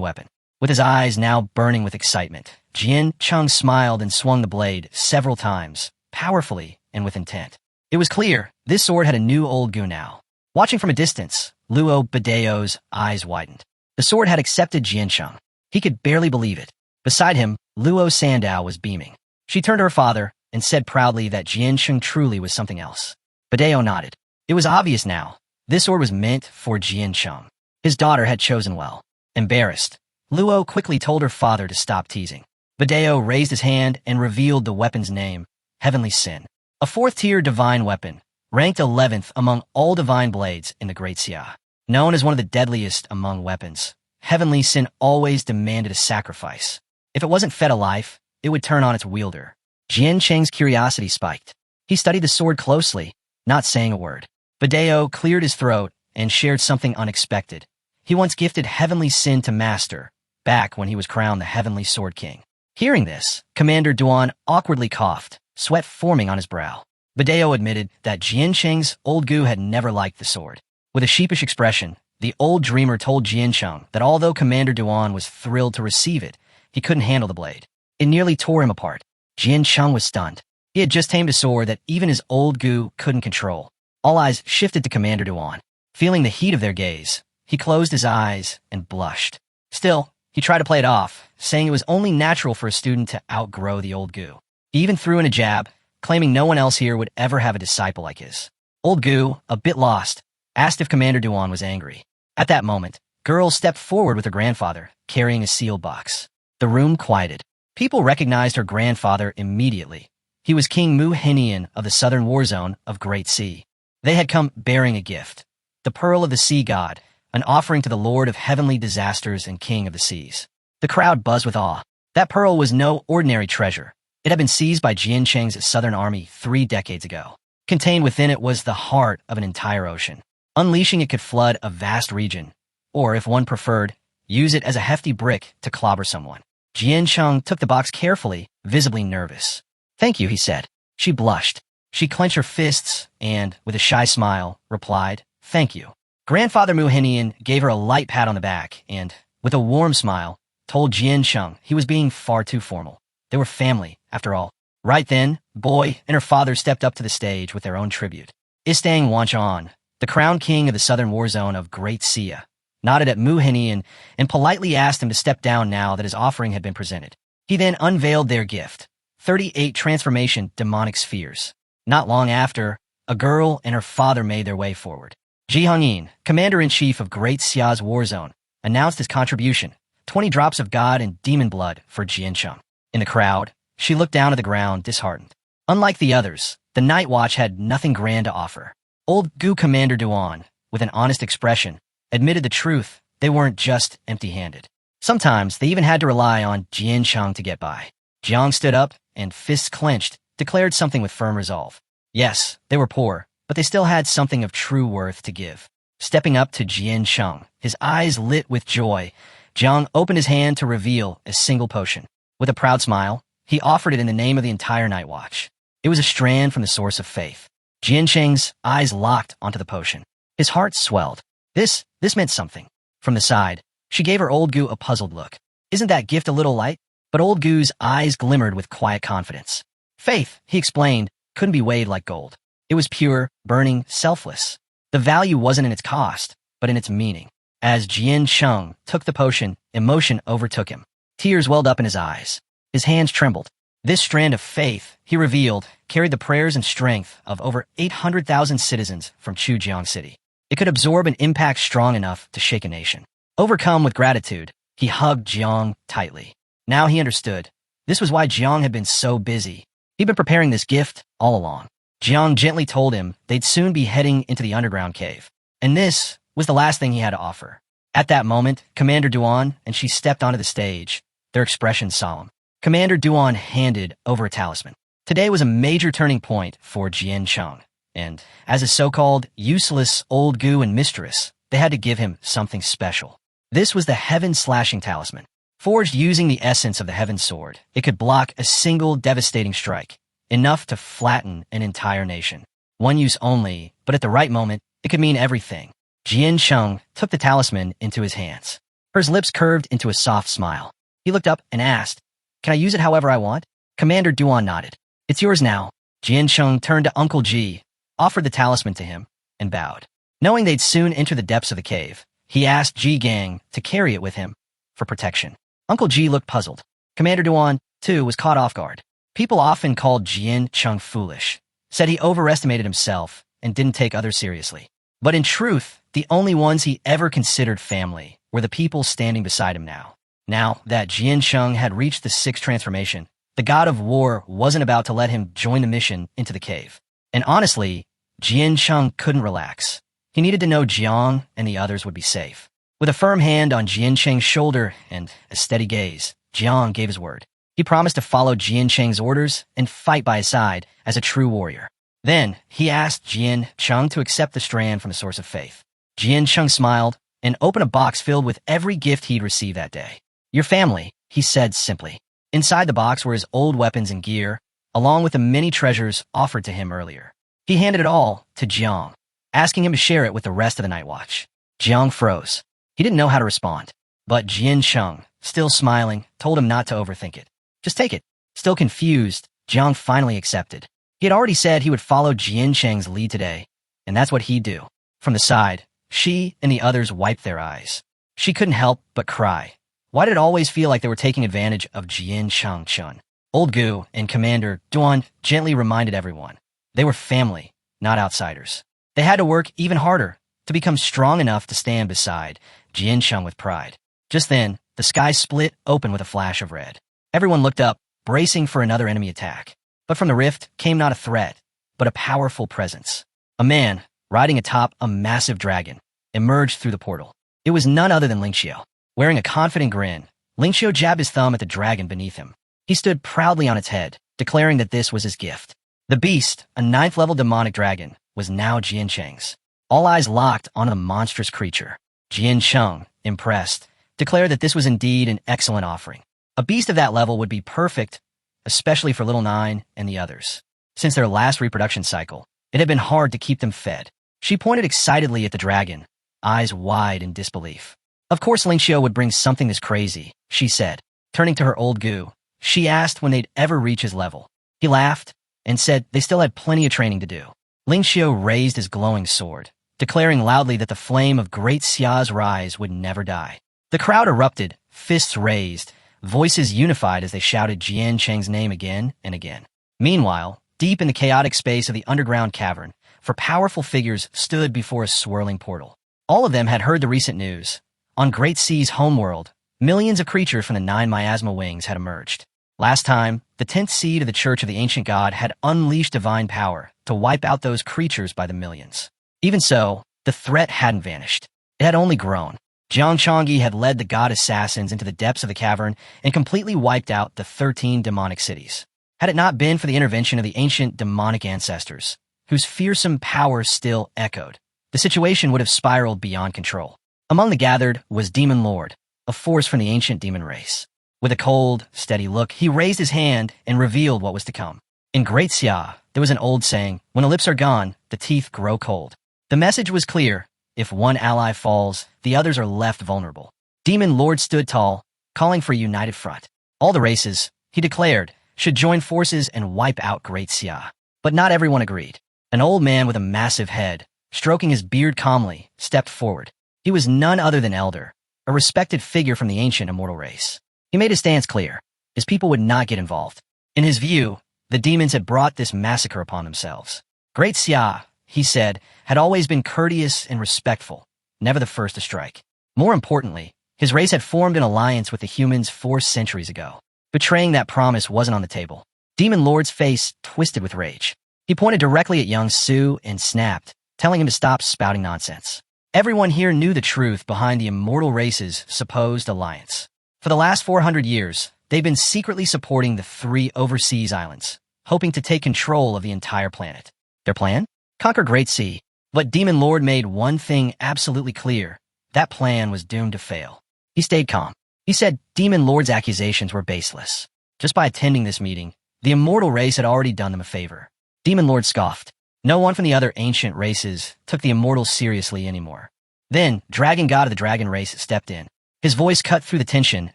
weapon. With his eyes now burning with excitement, Jian Cheng smiled and swung the blade several times, powerfully and with intent. It was clear this sword had a new Old Gu now. Watching from a distance, Luo Badeo's eyes widened. The sword had accepted Jian Cheng. He could barely believe it. Beside him, Luo Sandao was beaming. She turned to her father and said proudly that Jian Cheng truly was something else. Badeo nodded. It was obvious now. This sword was meant for Jian Cheng. His daughter had chosen well. Embarrassed, Luo quickly told her father to stop teasing. Badeo raised his hand and revealed the weapon's name, Heavenly Sin. A 4th-tier divine weapon, ranked 11th among all divine blades in the Great Xia. Known as one of the deadliest among weapons, heavenly sin always demanded a sacrifice. If it wasn't fed a life, it would turn on its wielder. Jian Cheng's curiosity spiked. He studied the sword closely, not saying a word. Badeo cleared his throat and shared something unexpected. He once gifted heavenly sin to Master, back when he was crowned the Heavenly Sword King. Hearing this, Commander Duan awkwardly coughed, sweat forming on his brow. Badeo admitted that Jian Cheng's old gu had never liked the sword. With a sheepish expression, the old dreamer told Jian Cheng that although Commander Duan was thrilled to receive it, he couldn't handle the blade. It nearly tore him apart. Jian Cheng was stunned. He had just tamed a sword that even his old gu couldn't control. All eyes shifted to Commander Duan. Feeling the heat of their gaze, he closed his eyes and blushed. Still, he tried to play it off, saying it was only natural for a student to outgrow the old gu. He even threw in a jab, claiming no one else here would ever have a disciple like his. Old gu, a bit lost, asked if Commander Duan was angry. At that moment, girl stepped forward with her grandfather, carrying a sealed box. The room quieted. People recognized her grandfather immediately. He was King Mu Henian of the southern war zone of Great Sea. They had come bearing a gift, the Pearl of the Sea God, an offering to the Lord of Heavenly Disasters and King of the Seas. The crowd buzzed with awe. That pearl was no ordinary treasure. It had been seized by Jian Cheng's southern army 3 decades ago. Contained within it was the heart of an entire ocean. Unleashing it could flood a vast region, or if one preferred, use it as a hefty brick to clobber someone. Jian Cheng took the box carefully, visibly nervous. "Thank you," he said. She blushed. She clenched her fists and, with a shy smile, replied, "Thank you." Grandfather Mu Henian gave her a light pat on the back and, with a warm smile, told Jian Cheng he was being far too formal. They were family, after all. Right then, Boy and her father stepped up to the stage with their own tribute. Istang Wanchan, the crowned king of the southern war zone of Great Sea, nodded at Mu Henian and politely asked him to step down now that his offering had been presented. He then unveiled their gift, 38 transformation demonic spheres. Not long after, a girl and her father made their way forward. Ji Hongyin, commander-in-chief of Great Xia's war zone, announced his contribution, 20 drops of god and demon blood for Jian Cheng. In the crowd, she looked down at the ground, disheartened. Unlike the others, the Night Watch had nothing grand to offer. Old Gu Commander Duan, with an honest expression, admitted the truth. They weren't just empty-handed. Sometimes they even had to rely on Jian Cheng to get by. Jiang stood up and, fists clenched, declared something with firm resolve. Yes, they were poor, but they still had something of true worth to give. Stepping up to Jian Cheng, his eyes lit with joy, Jiang opened his hand to reveal a single potion. With a proud smile, he offered it in the name of the entire Night Watch. It was a strand from the source of faith. Jian Cheng's eyes locked onto the potion. His heart swelled. This meant something. From the side, she gave her old Gu a puzzled look. "Isn't that gift a little light?" But old Gu's eyes glimmered with quiet confidence. Faith, he explained, couldn't be weighed like gold. It was pure, burning, selfless. The value wasn't in its cost, but in its meaning. As Jian Cheng took the potion, emotion overtook him. Tears welled up in his eyes. His hands trembled. This strand of faith, he revealed, carried the prayers and strength of over 800,000 citizens from Chujiang City. It could absorb an impact strong enough to shake a nation. Overcome with gratitude, he hugged Jiang tightly. Now he understood. This was why Jiang had been so busy. He'd been preparing this gift all along. Jiang gently told him they'd soon be heading into the underground cave. And this was the last thing he had to offer. At that moment, Commander Duan and she stepped onto the stage, their expressions solemn. Commander Duan handed over a talisman. Today was a major turning point for Jian Cheng, and as a so-called useless old Gu and mistress, they had to give him something special. This was the Heaven-slashing talisman. Forged using the essence of the Heaven Sword, it could block a single devastating strike, enough to flatten an entire nation. One use only, but at the right moment, it could mean everything. Jian Cheng took the talisman into his hands. Her lips curved into a soft smile. He looked up and asked, "Can I use it however I want?" Commander Duan nodded. "It's yours now." Jian Cheng turned to Uncle Ji, offered the talisman to him, and bowed. Knowing they'd soon enter the depths of the cave, he asked Ji Gang to carry it with him for protection. Uncle Ji looked puzzled. Commander Duan, too, was caught off guard. People often called Jian Cheng foolish, said he overestimated himself and didn't take others seriously. But in truth, the only ones he ever considered family were the people standing beside him now. Now that Jian Cheng had reached the 6th transformation, the god of war wasn't about to let him join the mission into the cave. And honestly, Jian Cheng couldn't relax. He needed to know Jiang and the others would be safe. With a firm hand on Jian Cheng's shoulder and a steady gaze, Jiang gave his word. He promised to follow Jian Cheng's orders and fight by his side as a true warrior. Then, he asked Jian Cheng to accept the strand from a source of faith. Jian Cheng smiled and opened a box filled with every gift he'd received that day. Your family, he said simply. Inside the box were his old weapons and gear, along with the many treasures offered to him earlier. He handed it all to Jiang, asking him to share it with the rest of the Night Watch. Jiang froze. He didn't know how to respond, but Jian Cheng, still smiling, told him not to overthink it. Just take it. Still confused, Jiang finally accepted. He had already said he would follow Jian Cheng's lead today, and that's what he'd do. From the side, she and the others wiped their eyes. She couldn't help but cry. Why did it always feel like they were taking advantage of Jian Cheng? Old Gu and Commander Duan gently reminded everyone. They were family, not outsiders. They had to work even harder to become strong enough to stand beside Jian Cheng with pride. Just then, the sky split open with a flash of red. Everyone looked up, bracing for another enemy attack. But from the rift came not a threat, but a powerful presence. A man, riding atop a massive dragon, emerged through the portal. It was none other than Ling Xiao. Wearing a confident grin, Ling Xiao jabbed his thumb at the dragon beneath him. He stood proudly on its head, declaring that this was his gift. The beast, a 9th-level demonic dragon, was now Jian Cheng's. All eyes locked on the monstrous creature. Jian Cheng, impressed, declared that this was indeed an excellent offering. A beast of that level would be perfect, especially for Little Nine and the others. Since their last reproduction cycle, it had been hard to keep them fed. She pointed excitedly at the dragon, eyes wide in disbelief. Of course Ling Xiao would bring something this crazy, she said. Turning to her old Gu, she asked when they'd ever reach his level. He laughed and said they still had plenty of training to do. Ling Xiao raised his glowing sword, declaring loudly that the flame of Great Xia's rise would never die. The crowd erupted, fists raised, voices unified as they shouted Jian Cheng's name again and again. Meanwhile, deep in the chaotic space of the underground cavern, four powerful figures stood before a swirling portal. All of them had heard the recent news. On Great Sea's homeworld, millions of creatures from the 9 miasma wings had emerged. Last time, the 10th seed of the Church of the Ancient God had unleashed divine power to wipe out those creatures by the millions. Even so, the threat hadn't vanished. It had only grown. Jiang Changyi had led the god assassins into the depths of the cavern and completely wiped out the 13 demonic cities. Had it not been for the intervention of the ancient demonic ancestors, whose fearsome power still echoed, the situation would have spiraled beyond control. Among the gathered was Demon Lord, a force from the ancient demon race. With a cold, steady look, he raised his hand and revealed what was to come. In Great Xia, there was an old saying, when the lips are gone, the teeth grow cold. The message was clear. If one ally falls, the others are left vulnerable. Demon Lord stood tall, calling for a united front. All the races, he declared, should join forces and wipe out Great Xia. But not everyone agreed. An old man with a massive head, stroking his beard calmly, stepped forward. He was none other than Elder, a respected figure from the ancient immortal race. He made his stance clear. His people would not get involved. In his view, the demons had brought this massacre upon themselves. Great Xia, he said, had always been courteous and respectful, never the first to strike. More importantly, his race had formed an alliance with the humans 4 centuries ago. Betraying that promise wasn't on the table. Demon Lord's face twisted with rage. He pointed directly at young Su and snapped, telling him to stop spouting nonsense. Everyone here knew the truth behind the immortal race's supposed alliance. For the last 400 years, they've been secretly supporting the 3 overseas islands, hoping to take control of the entire planet. Their plan? Conquer Great Sea. But Demon Lord made one thing absolutely clear. That plan was doomed to fail. He stayed calm. He said Demon Lord's accusations were baseless. Just by attending this meeting, the immortal race had already done them a favor. Demon Lord scoffed. No one from the other ancient races took the immortals seriously anymore. Then, Dragon God of the Dragon race stepped in. His voice cut through the tension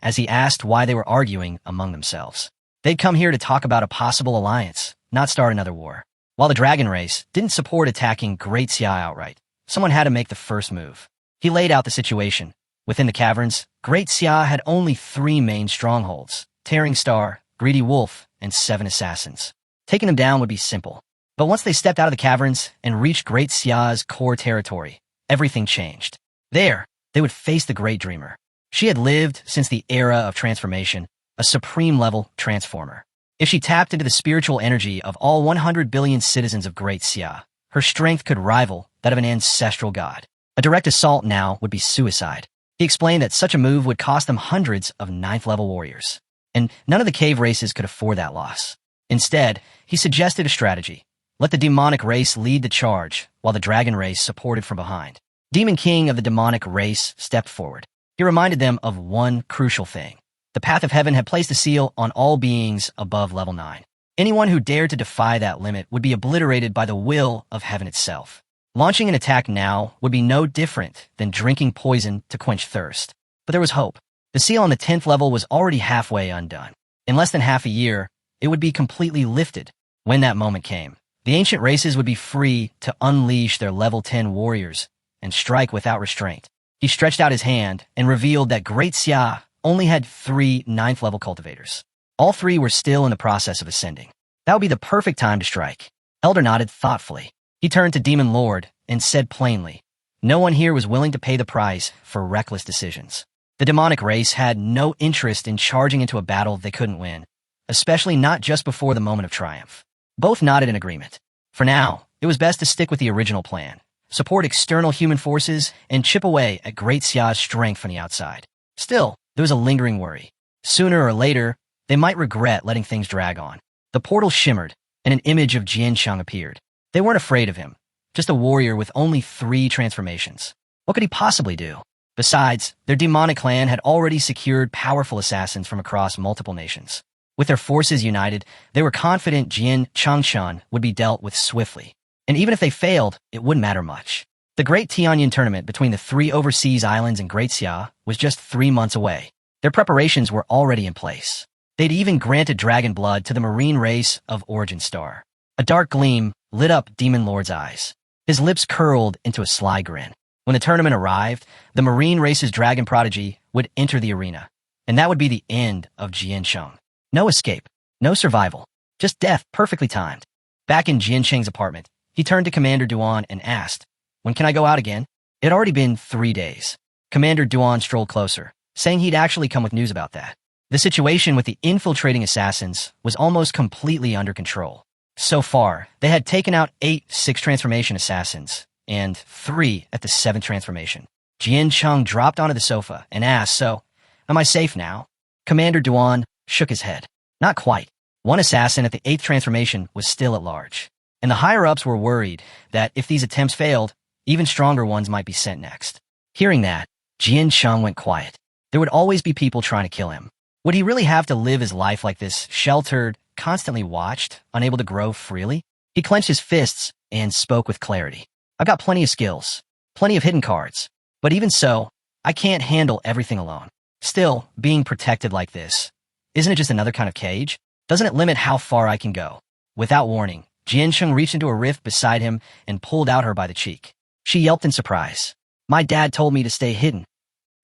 as he asked why they were arguing among themselves. They'd come here to talk about a possible alliance, not start another war. While the Dragon race didn't support attacking Great Xia outright, someone had to make the first move. He laid out the situation. Within the caverns, Great Xia had only 3 main strongholds, Tearing Star, Greedy Wolf, and 7 assassins. Taking them down would be simple. But once they stepped out of the caverns and reached Great Xia's core territory, everything changed. There, they would face the Great Dreamer. She had lived since the era of transformation, a supreme-level transformer. If she tapped into the spiritual energy of all 100 billion citizens of Great Xia, her strength could rival that of an ancestral god. A direct assault now would be suicide. He explained that such a move would cost them hundreds of ninth-level warriors, and none of the cave races could afford that loss. Instead, he suggested a strategy. Let the demonic race lead the charge, while the dragon race supported from behind. Demon King of the demonic race stepped forward. He reminded them of one crucial thing. The path of heaven had placed a seal on all beings above level 9. Anyone who dared to defy that limit would be obliterated by the will of heaven itself. Launching an attack now would be no different than drinking poison to quench thirst. But there was hope. The seal on the 10th level was already halfway undone. In less than half a year, it would be completely lifted. When that moment came, the ancient races would be free to unleash their level 10 warriors and strike without restraint. He stretched out his hand and revealed that Great Xia only had 3 9th-level cultivators. All 3 were still in the process of ascending. That would be the perfect time to strike. Elder nodded thoughtfully. He turned to Demon Lord and said plainly, no one here was willing to pay the price for reckless decisions. The demonic race had no interest in charging into a battle they couldn't win, especially not just before the moment of triumph. Both nodded in agreement. For now, it was best to stick with the original plan. Support external human forces, and chip away at Great Xia's strength from the outside. Still, there was a lingering worry. Sooner or later, they might regret letting things drag on. The portal shimmered, and an image of Jiancheng appeared. They weren't afraid of him, just a warrior with only 3 transformations. What could he possibly do? Besides, their demonic clan had already secured powerful assassins from across multiple nations. With their forces united, they were confident Jian Changshan would be dealt with swiftly. And even if they failed, it wouldn't matter much. The Great Tianyan tournament between the 3 overseas islands and Great Xia was just 3 months away. Their preparations were already in place. They'd even granted dragon blood to the marine race of Origin Star. A dark gleam lit up Demon Lord's eyes. His lips curled into a sly grin. When the tournament arrived, the marine race's dragon prodigy would enter the arena, and that would be the end of Jiancheng. No escape, no survival, just death perfectly timed. Back in Jiancheng's apartment, he turned to Commander Duan and asked, when can I go out again? It had already been 3 days. Commander Duan strolled closer, saying he'd actually come with news about that. The situation with the infiltrating assassins was almost completely under control. So far, they had taken out 8 6th-transformation assassins, and 3 at the 7th transformation. Jiancheng dropped onto the sofa and asked, so, am I safe now? Commander Duan shook his head. Not quite. One assassin at the 8th transformation was still at large, and the higher-ups were worried that if these attempts failed, even stronger ones might be sent next. Hearing that, Jiancheng went quiet. There would always be people trying to kill him. Would he really have to live his life like this, sheltered, constantly watched, unable to grow freely? He clenched his fists and spoke with clarity. I've got plenty of skills, plenty of hidden cards, but even so, I can't handle everything alone. Still, being protected like this, isn't it just another kind of cage? Doesn't it limit how far I can go? Without warning, Jiancheng reached into a rift beside him and pulled out her by the cheek. She yelped in surprise. My dad told me to stay hidden.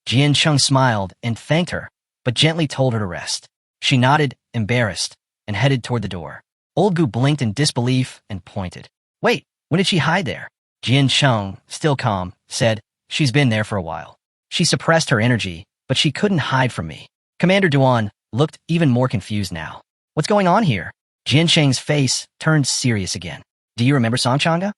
Jiancheng smiled and thanked her, but gently told her to rest. She nodded, embarrassed, and headed toward the door. Old Gu blinked in disbelief and pointed. Wait, when did she hide there? Jiancheng, still calm, said, she's been there for a while. She suppressed her energy, but she couldn't hide from me. Commander Duan looked even more confused now. What's going on here? Jiancheng's face turned serious again. Do you remember Songchanga?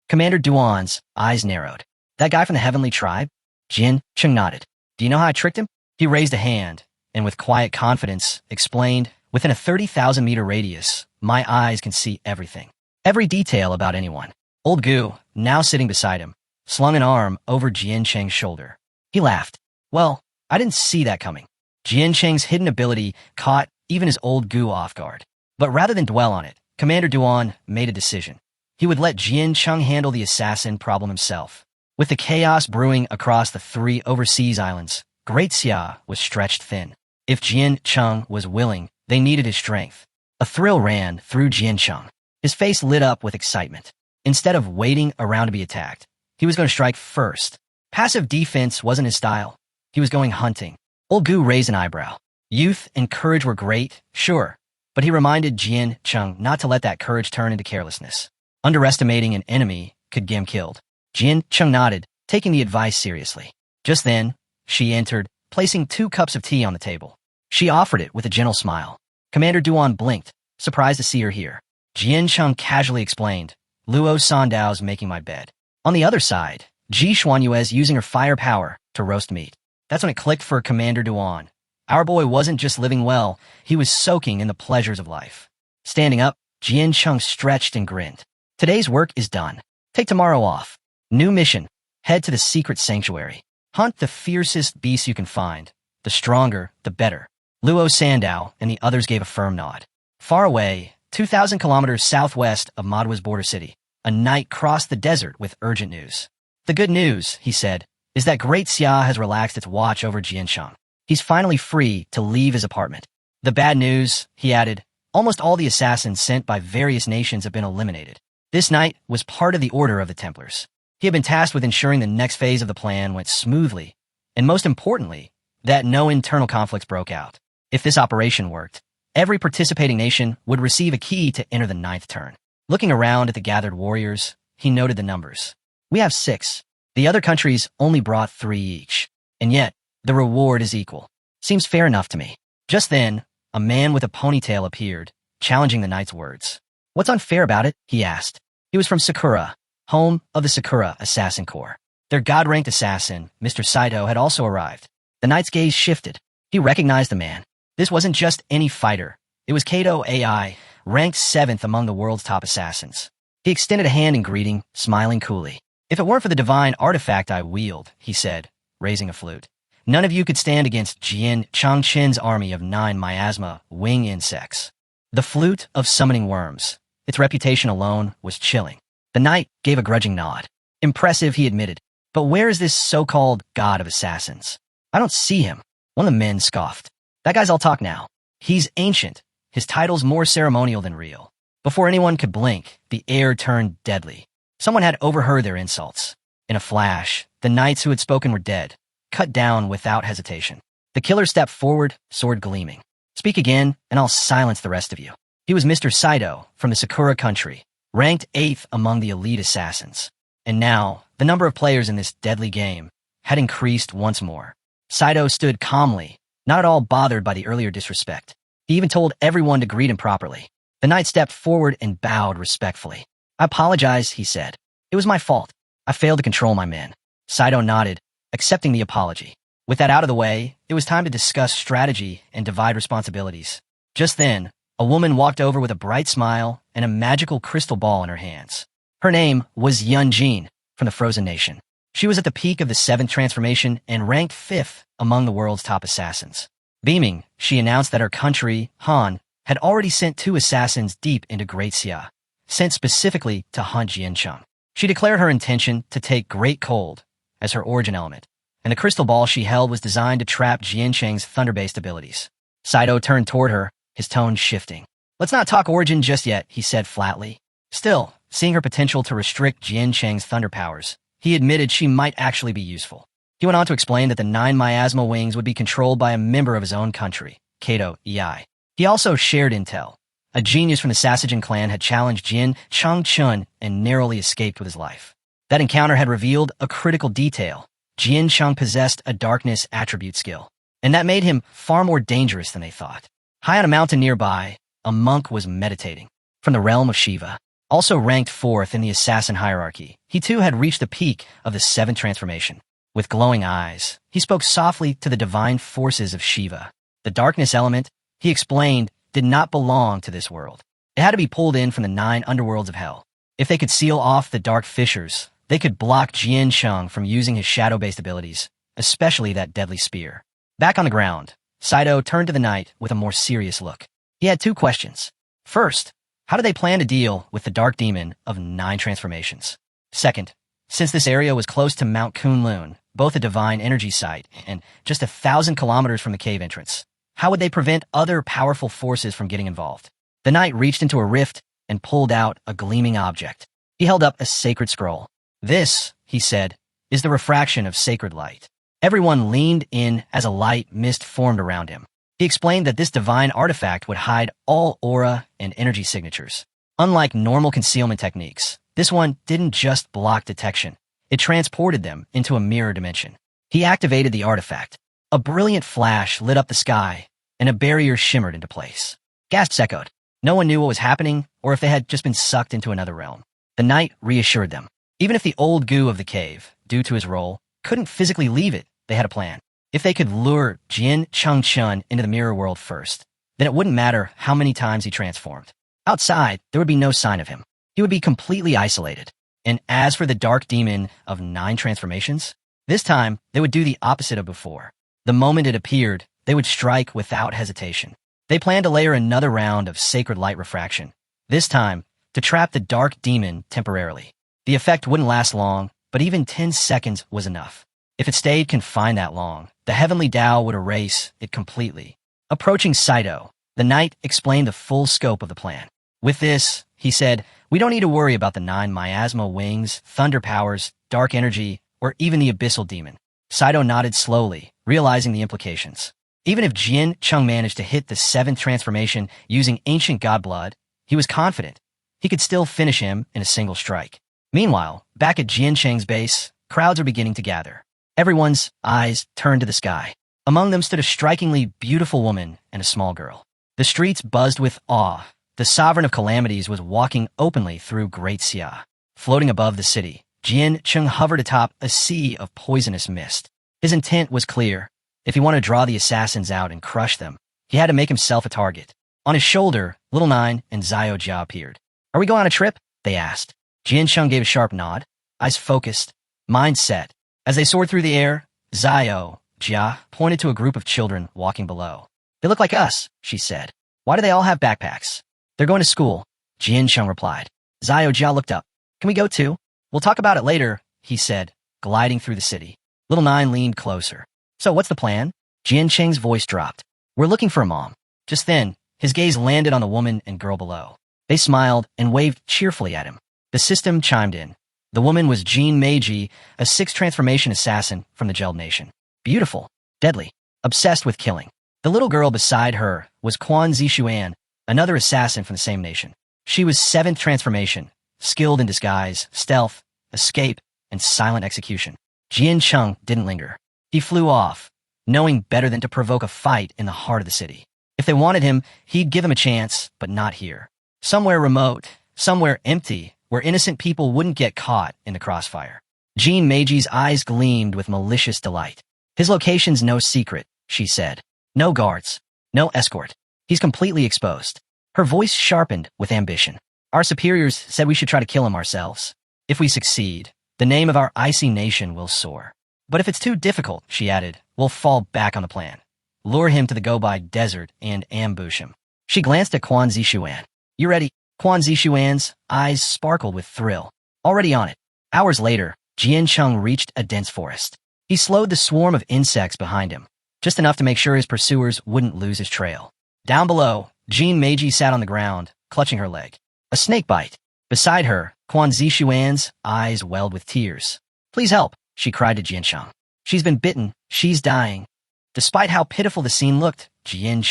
Commander Duan's eyes narrowed. That guy from the Heavenly Tribe? Jiancheng nodded. Do you know how I tricked him? He raised a hand, and with quiet confidence, explained, within a 30,000-meter radius, my eyes can see everything. Every detail about anyone. Old Gu, now sitting beside him, slung an arm over Jiancheng's shoulder. He laughed. Well, I didn't see that coming. Jiancheng's hidden ability caught even his old Gu off guard. But rather than dwell on it, Commander Duan made a decision. He would let Jiancheng handle the assassin problem himself. With the chaos brewing across the 3 overseas islands, Great Xia was stretched thin. If Jiancheng was willing, they needed his strength. A thrill ran through Jiancheng. His face lit up with excitement. Instead of waiting around to be attacked, he was going to strike first. Passive defense wasn't his style. He was going hunting. Old Gu raised an eyebrow. Youth and courage were great, sure, but he reminded Jiancheng not to let that courage turn into carelessness. Underestimating an enemy could get him killed. Jiancheng nodded, taking the advice seriously. Just then, she entered, placing 2 cups of tea on the table. She offered it with a gentle smile. Commander Duan blinked, surprised to see her here. Jiancheng casually explained, Luo Sandao's making my bed. On the other side, Ji Xuanyue's using her firepower to roast meat. That's when it clicked for Commander Duan. Our boy wasn't just living well, he was soaking in the pleasures of life. Standing up, Jian Chung stretched and grinned. Today's work is done. Take tomorrow off. New mission. Head to the secret sanctuary. Hunt the fiercest beasts you can find. The stronger, the better. Luo Sandow and the others gave a firm nod. Far away, 2,000 kilometers southwest of Manhua's border city, a knight crossed the desert with urgent news. The good news, he said, is that Great Xia has relaxed its watch over Jiansheng. He's finally free to leave his apartment. The bad news, he added, almost all the assassins sent by various nations have been eliminated. This knight was part of the Order of the Templars. He had been tasked with ensuring the next phase of the plan went smoothly, and most importantly, that no internal conflicts broke out. If this operation worked, every participating nation would receive a key to enter the 9th turn. Looking around at the gathered warriors, he noted the numbers. We have 6. The other countries only brought 3 each. And yet, the reward is equal. Seems fair enough to me. Just then, a man with a ponytail appeared, challenging the knight's words. What's unfair about it? He asked. He was from Sakura, home of the Sakura Assassin Corps. Their god-ranked assassin, Mr. Saito, had also arrived. The knight's gaze shifted. He recognized the man. This wasn't just any fighter. It was Kato AI, ranked 7th among the world's top assassins. He extended a hand in greeting, smiling coolly. If it weren't for the divine artifact I wield, he said, raising a flute, none of you could stand against Jian Changqin's army of 9 miasma wing insects. The flute of summoning worms. Its reputation alone was chilling. The knight gave a grudging nod. Impressive, he admitted. But where is this so-called god of assassins? I don't see him. One of the men scoffed. That guy's all talk now. He's ancient. His title's more ceremonial than real. Before anyone could blink, the air turned deadly. Someone had overheard their insults. In a flash, the knights who had spoken were dead, cut down without hesitation. The killer stepped forward, sword gleaming. Speak again, and I'll silence the rest of you. He was Mr. Saito from the Sakura country, ranked 8th among the elite assassins. And now, the number of players in this deadly game had increased once more. Saito stood calmly, not at all bothered by the earlier disrespect. He even told everyone to greet him properly. The knight stepped forward and bowed respectfully. I apologize, he said. It was my fault. I failed to control my men. Saito nodded, accepting the apology. With that out of the way, it was time to discuss strategy and divide responsibilities. Just then, a woman walked over with a bright smile and a magical crystal ball in her hands. Her name was Yun Jin, from the Frozen Nation. She was at the peak of the 7th transformation and ranked 5th among the world's top assassins. Beaming, she announced that her country, Han, had already sent 2 assassins deep into Great Xia, sent specifically to hunt Jiancheng. She declared her intention to take Great Cold as her origin element, and the crystal ball she held was designed to trap Jiancheng's thunder-based abilities. Saito turned toward her, his tone shifting. Let's not talk origin just yet, he said flatly. Still, seeing her potential to restrict Jiancheng's thunder powers, he admitted she might actually be useful. He went on to explain that the 9 miasma wings would be controlled by a member of his own country, Kato EI. He also shared intel. A genius from the Sasagen clan had challenged Jin Changchun and narrowly escaped with his life. That encounter had revealed a critical detail. Jian Cheng possessed a darkness attribute skill, and that made him far more dangerous than they thought. High on a mountain nearby, a monk was meditating. From the realm of Shiva, also ranked 4th in the assassin hierarchy, he too had reached the peak of the 7th transformation. With glowing eyes, he spoke softly to the divine forces of Shiva. The darkness element, he explained, did not belong to this world. It had to be pulled in from the 9 underworlds of hell. If they could seal off the dark fissures, they could block Jian Cheng from using his shadow-based abilities, especially that deadly spear. Back on the ground, Saito turned to the knight with a more serious look. He had 2 questions. First, how do they plan to deal with the dark demon of 9 transformations? Second, since this area was close to Mount Kunlun, both a divine energy site and just 1,000 kilometers from the cave entrance, how would they prevent other powerful forces from getting involved? The knight reached into a rift and pulled out a gleaming object. He held up a sacred scroll. This, he said, is the refraction of sacred light. Everyone leaned in as a light mist formed around him. He explained that this divine artifact would hide all aura and energy signatures. Unlike normal concealment techniques, this one didn't just block detection. It transported them into a mirror dimension. He activated the artifact. A brilliant flash lit up the sky, and a barrier shimmered into place. Gasps echoed. No one knew what was happening, or if they had just been sucked into another realm. The knight reassured them. Even if the old goo of the cave, due to his role, couldn't physically leave it, they had a plan. If they could lure Jian Chengchun into the mirror world first, then it wouldn't matter how many times he transformed. Outside, there would be no sign of him. He would be completely isolated. And as for the dark demon of 9 transformations, this time they would do the opposite of before. The moment it appeared, they would strike without hesitation. They planned to layer another round of sacred light refraction, this time to trap the dark demon temporarily. The effect wouldn't last long, but even 10 seconds was enough. If it stayed confined that long, the heavenly Tao would erase it completely. Approaching Saito, the knight explained the full scope of the plan. With this, he said, we don't need to worry about the 9 miasma wings, thunder powers, dark energy, or even the abyssal demon. Saito nodded slowly, realizing the implications. Even if Jian Cheng managed to hit the 7th transformation using ancient god blood, he was confident he could still finish him in a single strike. Meanwhile, back at Jian Cheng's base, crowds are beginning to gather. Everyone's eyes turned to the sky. Among them stood a strikingly beautiful woman and a small girl. The streets buzzed with awe. The sovereign of calamities was walking openly through Great Xia. Floating above the city, Jian Cheng hovered atop a sea of poisonous mist. His intent was clear. If he wanted to draw the assassins out and crush them, he had to make himself a target. On his shoulder, Little Nine and Xiao Jia appeared. Are we going on a trip? They asked. Jian Cheng gave a sharp nod, eyes focused, mind set. As they soared through the air, Xiao Jia pointed to a group of children walking below. They look like us, she said. Why do they all have backpacks? They're going to school, Jian Cheng replied. Xiao Jia looked up. Can we go too? We'll talk about it later, he said, gliding through the city. Little Nine leaned closer. So what's the plan? Jian Cheng's voice dropped. We're looking for a mom. Just then, his gaze landed on the woman and girl below. They smiled and waved cheerfully at him. The system chimed in. The woman was Jean Meiji, a 6th transformation assassin from the Geld Nation. Beautiful, deadly, obsessed with killing. The little girl beside her was Quan Zixuan, another assassin from the same nation. She was 7th transformation, skilled in disguise, stealth, escape, and silent execution. Jian Cheng didn't linger. He flew off, knowing better than to provoke a fight in the heart of the city. If they wanted him, he'd give them a chance, but not here. Somewhere remote, somewhere empty, where innocent people wouldn't get caught in the crossfire. Jean Meiji's eyes gleamed with malicious delight. His location's no secret, she said. No guards, no escort. He's completely exposed. Her voice sharpened with ambition. Our superiors said we should try to kill him ourselves. If we succeed, the name of our icy nation will soar. But if it's too difficult, she added, we'll fall back on the plan. Lure him to the Gobi Desert and ambush him. She glanced at Quan Zixuan. You ready? Quan Zixuan's eyes sparkled with thrill. Already on it. Hours later, Jian Cheng reached a dense forest. He slowed the swarm of insects behind him, just enough to make sure his pursuers wouldn't lose his trail. Down below, Jean Meiji sat on the ground, clutching her leg. A snake bite. Beside her, Quan Zixuan's eyes welled with tears. Please help, she cried to Jian Cheng. She's been bitten. She's dying. Despite how pitiful the scene looked, Jian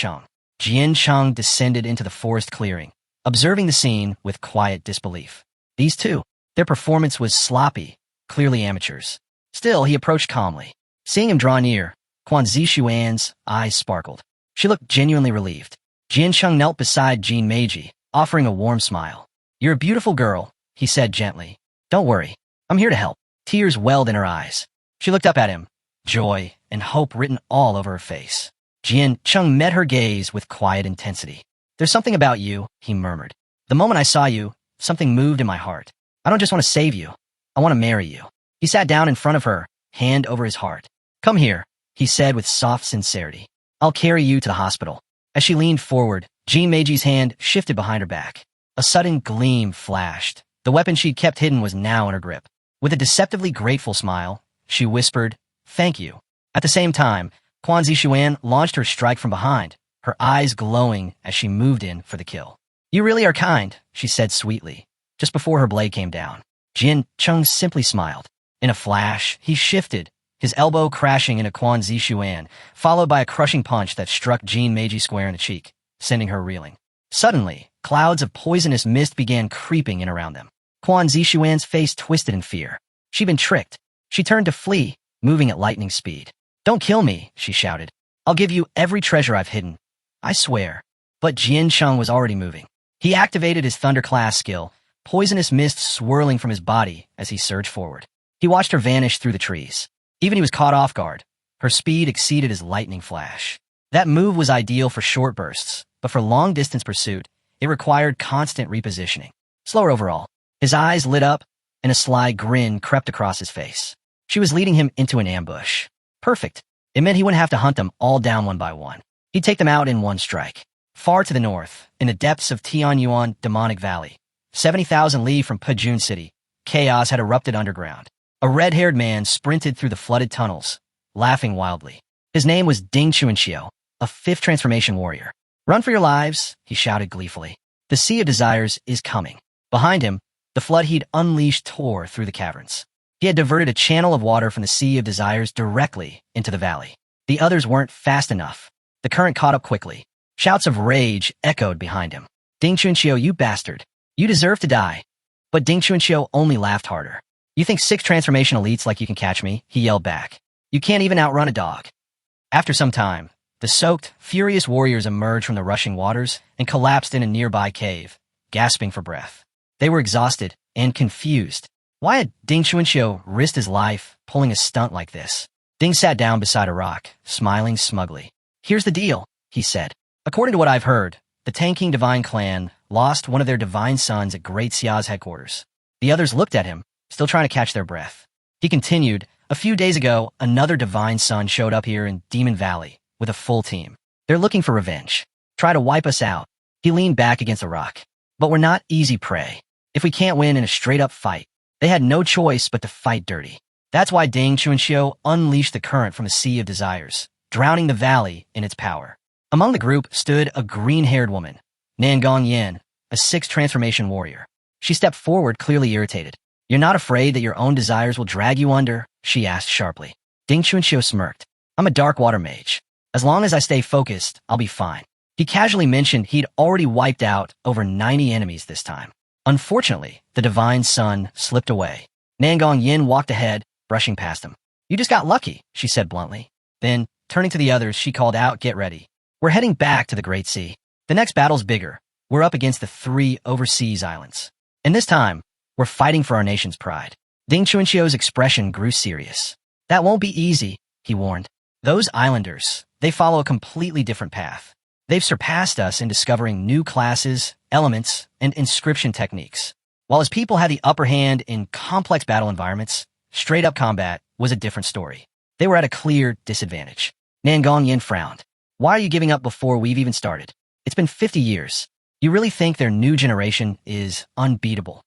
Cheng descended into the forest clearing, observing the scene with quiet disbelief. These two, their performance was sloppy, clearly amateurs. Still, he approached calmly. Seeing him draw near, Quan Zixuan's eyes sparkled. She looked genuinely relieved. Jian Cheng knelt beside Jean Meiji, offering a warm smile. You're a beautiful girl, he said gently. Don't worry, I'm here to help. Tears welled in her eyes. She looked up at him, joy and hope written all over her face. Jian Cheng met her gaze with quiet intensity. There's something about you, he murmured. The moment I saw you, something moved in my heart. I don't just want to save you. I want to marry you. He sat down in front of her, hand over his heart. Come here, he said with soft sincerity. I'll carry you to the hospital. As she leaned forward, Jean Meiji's hand shifted behind her back. A sudden gleam flashed. The weapon she'd kept hidden was now in her grip. With a deceptively grateful smile, she whispered, Thank you. At the same time, Quan Zixuan launched her strike from behind, her eyes glowing as she moved in for the kill. You really are kind, she said sweetly, just before her blade came down. Jian Cheng simply smiled. In a flash, he shifted, his elbow crashing into Quan Zixuan, followed by a crushing punch that struck Jean Meiji square in the cheek, sending her reeling. Suddenly, clouds of poisonous mist began creeping in around them. Quan Zixuan's face twisted in fear. She'd been tricked. She turned to flee, moving at lightning speed. Don't kill me, she shouted. I'll give you every treasure I've hidden. I swear. But Jian Cheng was already moving. He activated his thunderclass skill, poisonous mist swirling from his body as he surged forward. He watched her vanish through the trees. Even he was caught off guard. Her speed exceeded his lightning flash. That move was ideal for short bursts, but for long-distance pursuit, it required constant repositioning. Slower overall. His eyes lit up, and a sly grin crept across his face. She was leading him into an ambush. Perfect. It meant he wouldn't have to hunt them all down one by one. He'd take them out in one strike. Far to the north, in the depths of Tianyuan Demonic Valley, 70,000 li from Pejun City, chaos had erupted underground. A red-haired man sprinted through the flooded tunnels, laughing wildly. His name was Ding Chuanxiao, a fifth transformation warrior. "Run for your lives," he shouted gleefully. "The Sea of Desires is coming." Behind him, the flood he'd unleashed tore through the caverns. He had diverted a channel of water from the Sea of Desires directly into the valley. The others weren't fast enough. The current caught up quickly. Shouts of rage echoed behind him. "Ding Chuanxiao, you bastard. You deserve to die." But Ding Chuanxiao only laughed harder. "You think 6 transformation elites like you can catch me?" he yelled back. "You can't even outrun a dog." After some time, the soaked, furious warriors emerged from the rushing waters and collapsed in a nearby cave, gasping for breath. They were exhausted and confused. Why had Ding Chuanxiao risked his life pulling a stunt like this? Ding sat down beside a rock, smiling smugly. "Here's the deal," he said. "According to what I've heard, the Tanking Divine Clan lost one of their divine sons at Great Xia's headquarters." The others looked at him, still trying to catch their breath. He continued, "A few days ago, another divine son showed up here in Demon Valley with a full team. They're looking for revenge. Try to wipe us out." He leaned back against a rock. "But we're not easy prey. If we can't win in a straight-up fight, they had no choice but to fight dirty. That's why Ding Chuanxiao unleashed the current from the Sea of Desires, drowning the valley in its power." Among the group stood a green-haired woman, Nangong Yin, a 6th transformation warrior. She stepped forward, clearly irritated. "You're not afraid that your own desires will drag you under?" she asked sharply. Ding Chuanxiao smirked. "I'm a dark water mage. As long as I stay focused, I'll be fine." He casually mentioned he'd already wiped out over 90 enemies this time. Unfortunately, the divine sun slipped away. Nangong Yin walked ahead, brushing past him. "You just got lucky," she said bluntly. Then, turning to the others, she called out, "Get ready. We're heading back to the Great Sea. The next battle's bigger. We're up against the 3 overseas islands. And this time, we're fighting for our nation's pride." Ding Chuanxiao's expression grew serious. "That won't be easy," he warned. "Those islanders, they follow a completely different path. They've surpassed us in discovering new classes, elements, and inscription techniques. While his people had the upper hand in complex battle environments, straight-up combat was a different story. They were at a clear disadvantage." Nangong Yin frowned. "Why are you giving up before we've even started? It's been 50 years. You really think their new generation is unbeatable?"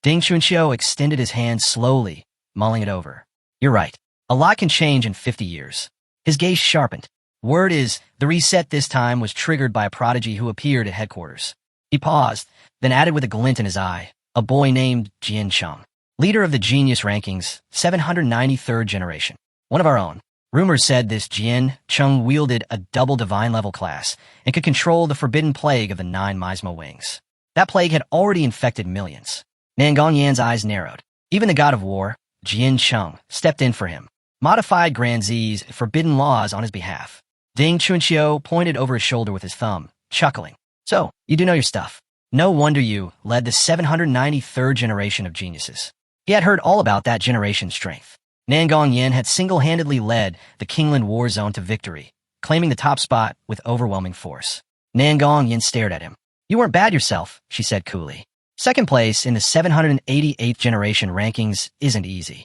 Ding Chuanxiao extended his hand slowly, mulling it over. "You're right. A lot can change in 50 years. His gaze sharpened. "Word is, the reset this time was triggered by a prodigy who appeared at headquarters." He paused, then added with a glint in his eye, "A boy named Jian Cheng, leader of the Genius Rankings, 793rd generation. One of our own. Rumors said this Jian Cheng wielded a double divine-level class and could control the forbidden plague of the 9 Miasma wings. That plague had already infected millions." Nangong Yan's eyes narrowed. Even the god of war, Jian Cheng, stepped in for him, modified Grand Z's forbidden laws on his behalf. Ding Chuanxiao pointed over his shoulder with his thumb, chuckling. "So, you do know your stuff. No wonder you led the 793rd generation of geniuses." He had heard all about that generation's strength. Nangong Yin had single-handedly led the Kingland War Zone to victory, claiming the top spot with overwhelming force. Nangong Yin stared at him. "You weren't bad yourself," she said coolly. "Second place in the 788th generation rankings isn't easy."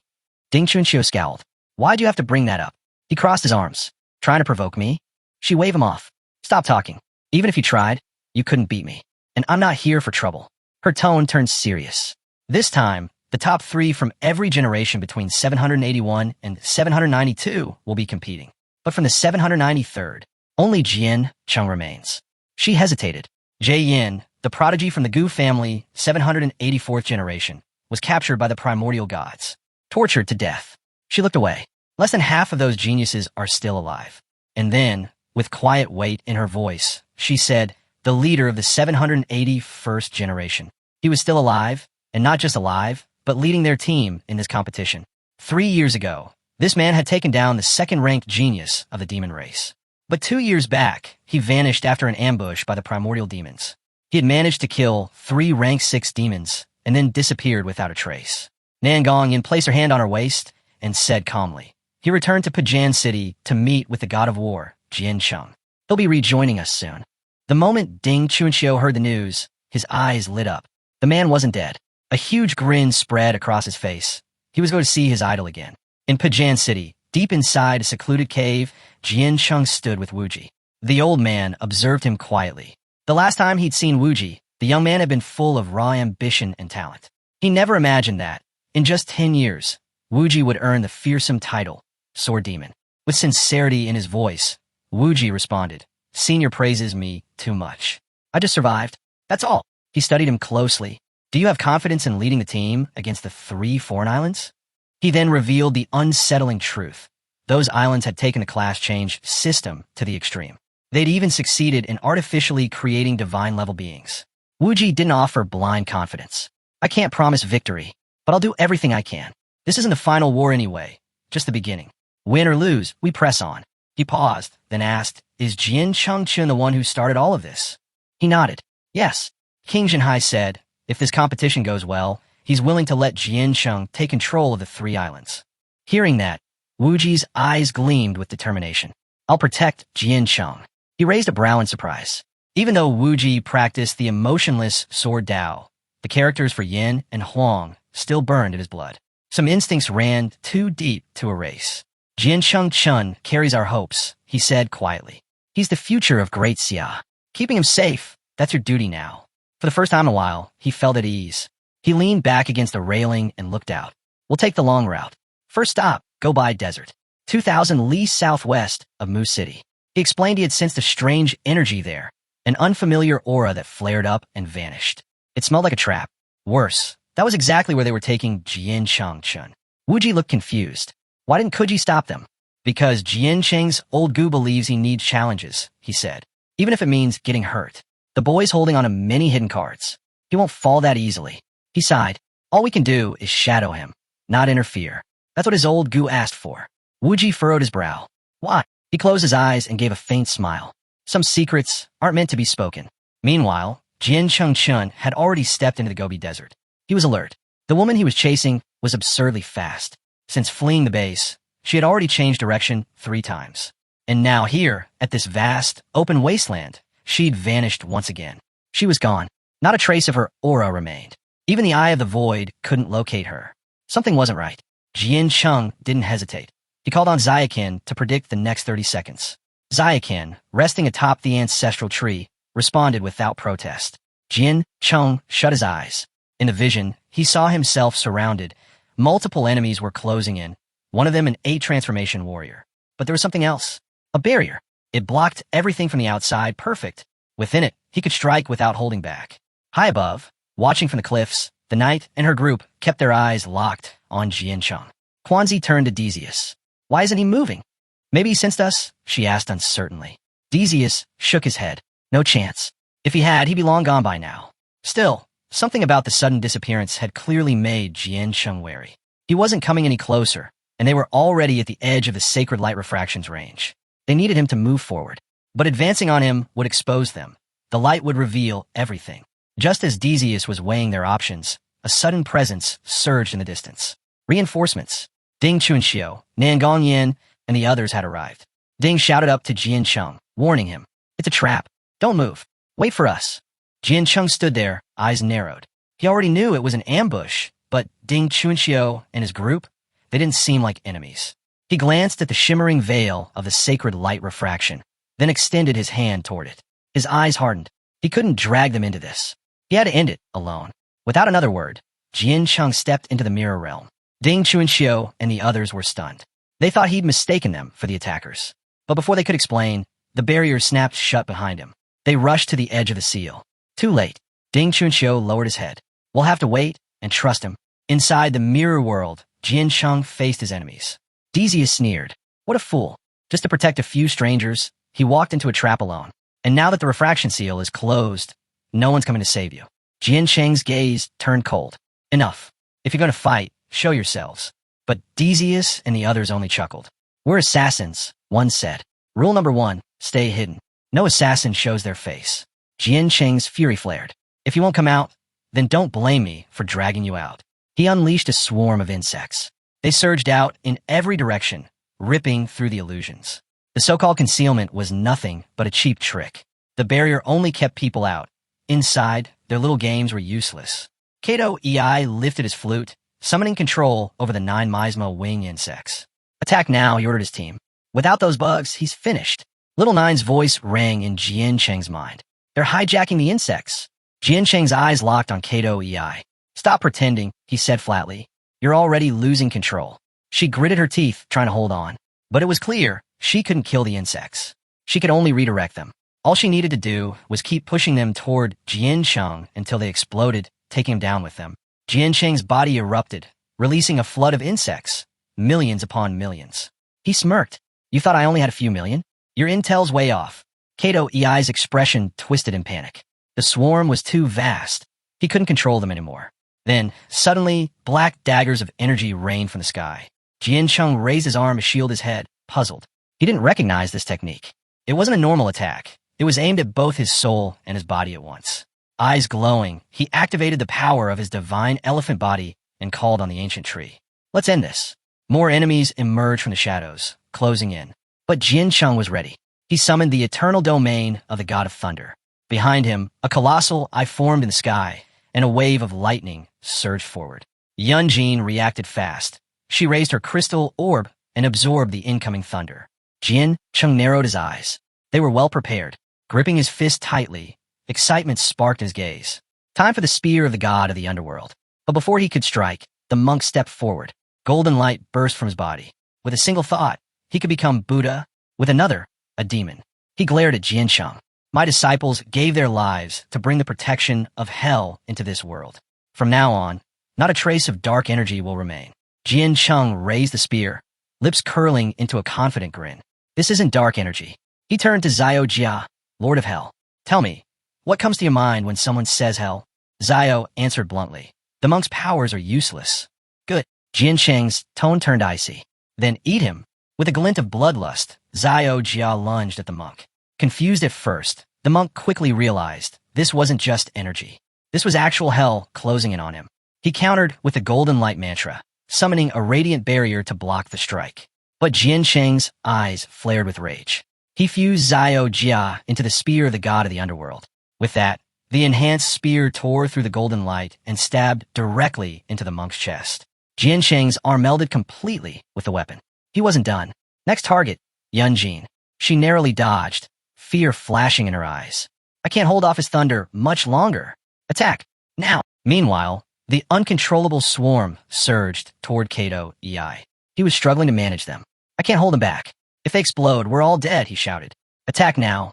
Ding Chuanxiao scowled. "Why'd you have to bring that up?" He crossed his arms. "Trying to provoke me?" She waved him off. "Stop talking. Even if you tried, you couldn't beat me. And I'm not here for trouble." Her tone turned serious. "This time, the top 3 from every generation between 781 and 792 will be competing. But from the 793rd, only Jian Cheng remains." She hesitated. Jie Yin, the prodigy from the Gu family, 784th generation, was captured by the primordial gods, tortured to death. She looked away. Less than half of those geniuses are still alive. And then, with quiet weight in her voice, she said, "The leader of the 781st generation. He was still alive, and not just alive, but leading their team in this competition. 3 years ago, this man had taken down the second-ranked genius of the demon race. But 2 years back, he vanished after an ambush by the primordial demons. He had managed to kill 3 rank 6 demons and then disappeared without a trace. Nangongyan placed her hand on her waist and said calmly, he returned to Pajan City to meet with the god of war, Jian Cheng. He'll be rejoining us soon. The moment Ding Chunxiu heard the news, his eyes lit up. The man wasn't dead. A huge grin spread across his face. He was going to see his idol again. In Pajan City, deep inside a secluded cave, Jian Cheng stood with Wuji. The old man observed him quietly. The last time he'd seen Wuji, the young man had been full of raw ambition and talent. He never imagined that, in just 10 years, Wuji would earn the fearsome title, Sword Demon. With sincerity in his voice, Wuji responded, Senior praises me too much. I just survived. That's all. He studied him closely. Do you have confidence in leading the team against the 3 foreign islands? He then revealed the unsettling truth. Those islands had taken the class change system to the extreme. They'd even succeeded in artificially creating divine-level beings. Wuji didn't offer blind confidence. I can't promise victory, but I'll do everything I can. This isn't the final war anyway, just the beginning. Win or lose, we press on. He paused, then asked, is Jian Chengchen the one who started all of this? He nodded. Yes. King Zhenhai said, if this competition goes well, he's willing to let Jian Cheng take control of the 3 islands. Hearing that, Wuji's eyes gleamed with determination. I'll protect Jian Cheng. He raised a brow in surprise. Even though Wuji practiced the emotionless sword Dao, the characters for Yin and Huang still burned in his blood. Some instincts ran too deep to erase. Jian Chengchen carries our hopes, he said quietly. He's the future of Great Xia. Keeping him safe, that's your duty now. For the first time in a while, he felt at ease. He leaned back against a railing and looked out. We'll take the long route. First stop, Go Bai Desert, 2,000 li southwest of Mu City. He explained he had sensed a strange energy there, an unfamiliar aura that flared up and vanished. It smelled like a trap. Worse, that was exactly where they were taking Jian Chengchen. Wuji looked confused. Why didn't Kuji stop them? Because Jian Cheng's old goo believes he needs challenges, he said, even if it means getting hurt. The boy's holding on to many hidden cards. He won't fall that easily. He sighed. All we can do is shadow him, not interfere. That's what his old goo asked for. Wuji furrowed his brow. Why? He closed his eyes and gave a faint smile. Some secrets aren't meant to be spoken. Meanwhile, Jian Chengchen had already stepped into the Gobi Desert. He was alert. The woman he was chasing was absurdly fast. Since fleeing the base, she had already changed direction 3 times. And now here, at this vast, open wasteland, she'd vanished once again. She was gone. Not a trace of her aura remained. Even the Eye of the Void couldn't locate her. Something wasn't right. Jian Cheng didn't hesitate. He called on Zayakin to predict the next 30 seconds. Zayakin, resting atop the ancestral tree, responded without protest. Jian Cheng shut his eyes. In a vision, he saw himself surrounded. Multiple enemies were closing in, one of them an 8 transformation warrior. But there was something else. A barrier. It blocked everything from the outside perfect. Within it, he could strike without holding back. High above, watching from the cliffs, the knight and her group kept their eyes locked on Jian Cheng. Quanzi turned to Decius. Why isn't he moving? Maybe he sensed us, she asked uncertainly. Decius shook his head. No chance. If he had, he'd be long gone by now. Still, something about the sudden disappearance had clearly made Jian Cheng wary. He wasn't coming any closer, and they were already at the edge of the sacred light refraction's range. They needed him to move forward. But advancing on him would expose them. The light would reveal everything. Just as Decius was weighing their options, a sudden presence surged in the distance. Reinforcements. Ding Chunxiu, Nangongyan, and the others had arrived. Ding shouted up to Jian Cheng, warning him. It's a trap. Don't move. Wait for us. Jian Cheng stood there, eyes narrowed. He already knew it was an ambush, but Ding Chunxiu and his group, they didn't seem like enemies. He glanced at the shimmering veil of the sacred light refraction, then extended his hand toward it. His eyes hardened. He couldn't drag them into this. He had to end it alone. Without another word, Jian Cheng stepped into the mirror realm. Ding Chunxiu and the others were stunned. They thought he'd mistaken them for the attackers. But before they could explain, the barrier snapped shut behind him. They rushed to the edge of the seal. Too late. Ding Chunxiu lowered his head. We'll have to wait and trust him. Inside the mirror world, Jian Cheng faced his enemies. Decius sneered. What a fool. Just to protect a few strangers, he walked into a trap alone. And now that the refraction seal is closed, no one's coming to save you. Jian Cheng's gaze turned cold. Enough. If you're going to fight, show yourselves. But Decius and the others only chuckled. We're assassins, one said. Rule number 1, stay hidden. No assassin shows their face. Jian Cheng's fury flared. If you won't come out, Then don't blame me for dragging you out. He unleashed a swarm of insects. They surged out in every direction, ripping through the illusions. The so-called concealment was nothing but a cheap trick. The barrier only kept people out. Inside, their little games were useless. Kato Ei lifted his flute, summoning control over the 9 miasma wing insects. Attack now, he ordered his team. Without those bugs, he's finished. Little Nine's voice rang in Jian Cheng's mind. They're hijacking the insects. Jian Cheng's eyes locked on Kato Ei. Stop pretending, he said flatly. You're already losing control. She gritted her teeth, trying to hold on. But it was clear she couldn't kill the insects. She could only redirect them. All she needed to do was keep pushing them toward Jian Cheng until they exploded, taking him down with them. Jian Cheng's body erupted, releasing a flood of insects, millions upon millions. He smirked. You thought I only had a few million? Your intel's way off. Kato Ei's expression twisted in panic. The swarm was too vast. He couldn't control them anymore. Then, suddenly, black daggers of energy rained from the sky. Jian Cheng raised his arm to shield his head, puzzled. He didn't recognize this technique. It wasn't a normal attack. It was aimed at both his soul and his body at once. Eyes glowing, he activated the power of his divine elephant body and called on the ancient tree. Let's end this. More enemies emerged from the shadows, closing in. But Jian Cheng was ready. He summoned the eternal domain of the god of thunder. Behind him, a colossal eye formed in the sky, and a wave of lightning surged forward. Yunjin reacted fast. She raised her crystal orb and absorbed the incoming thunder. Jian Cheng narrowed his eyes. They were well prepared. Gripping his fist tightly, excitement sparked his gaze. Time for the spear of the god of the underworld. But before he could strike, the monk stepped forward. Golden light burst from his body. With a single thought, he could become Buddha. With another, a demon. He glared at Jian Cheng. My disciples gave their lives to bring the protection of hell into this world. From now on, not a trace of dark energy will remain. Jian Cheng raised the spear, lips curling into a confident grin. This isn't dark energy. He turned to Xiao Jia, Lord of Hell. Tell me, what comes to your mind when someone says hell? Xiao answered bluntly. The monk's powers are useless. Good. Jian Cheng's tone turned icy. Then eat him. With a glint of bloodlust, Xiao Jia lunged at the monk. Confused at first, the monk quickly realized this wasn't just energy. This was actual hell closing in on him. He countered with the golden light mantra, summoning a radiant barrier to block the strike. But Jian Cheng's eyes flared with rage. He fused Xiao Jia into the spear of the god of the underworld. With that, the enhanced spear tore through the golden light and stabbed directly into the monk's chest. Jian Cheng's arm melded completely with the weapon. He wasn't done. Next target, Yunjin. She narrowly dodged, fear flashing in her eyes. I can't hold off his thunder much longer. Attack, now. Meanwhile, the uncontrollable swarm surged toward Kato Ei. He was struggling to manage them. I can't hold them back. If they explode, we're all dead, he shouted. Attack now.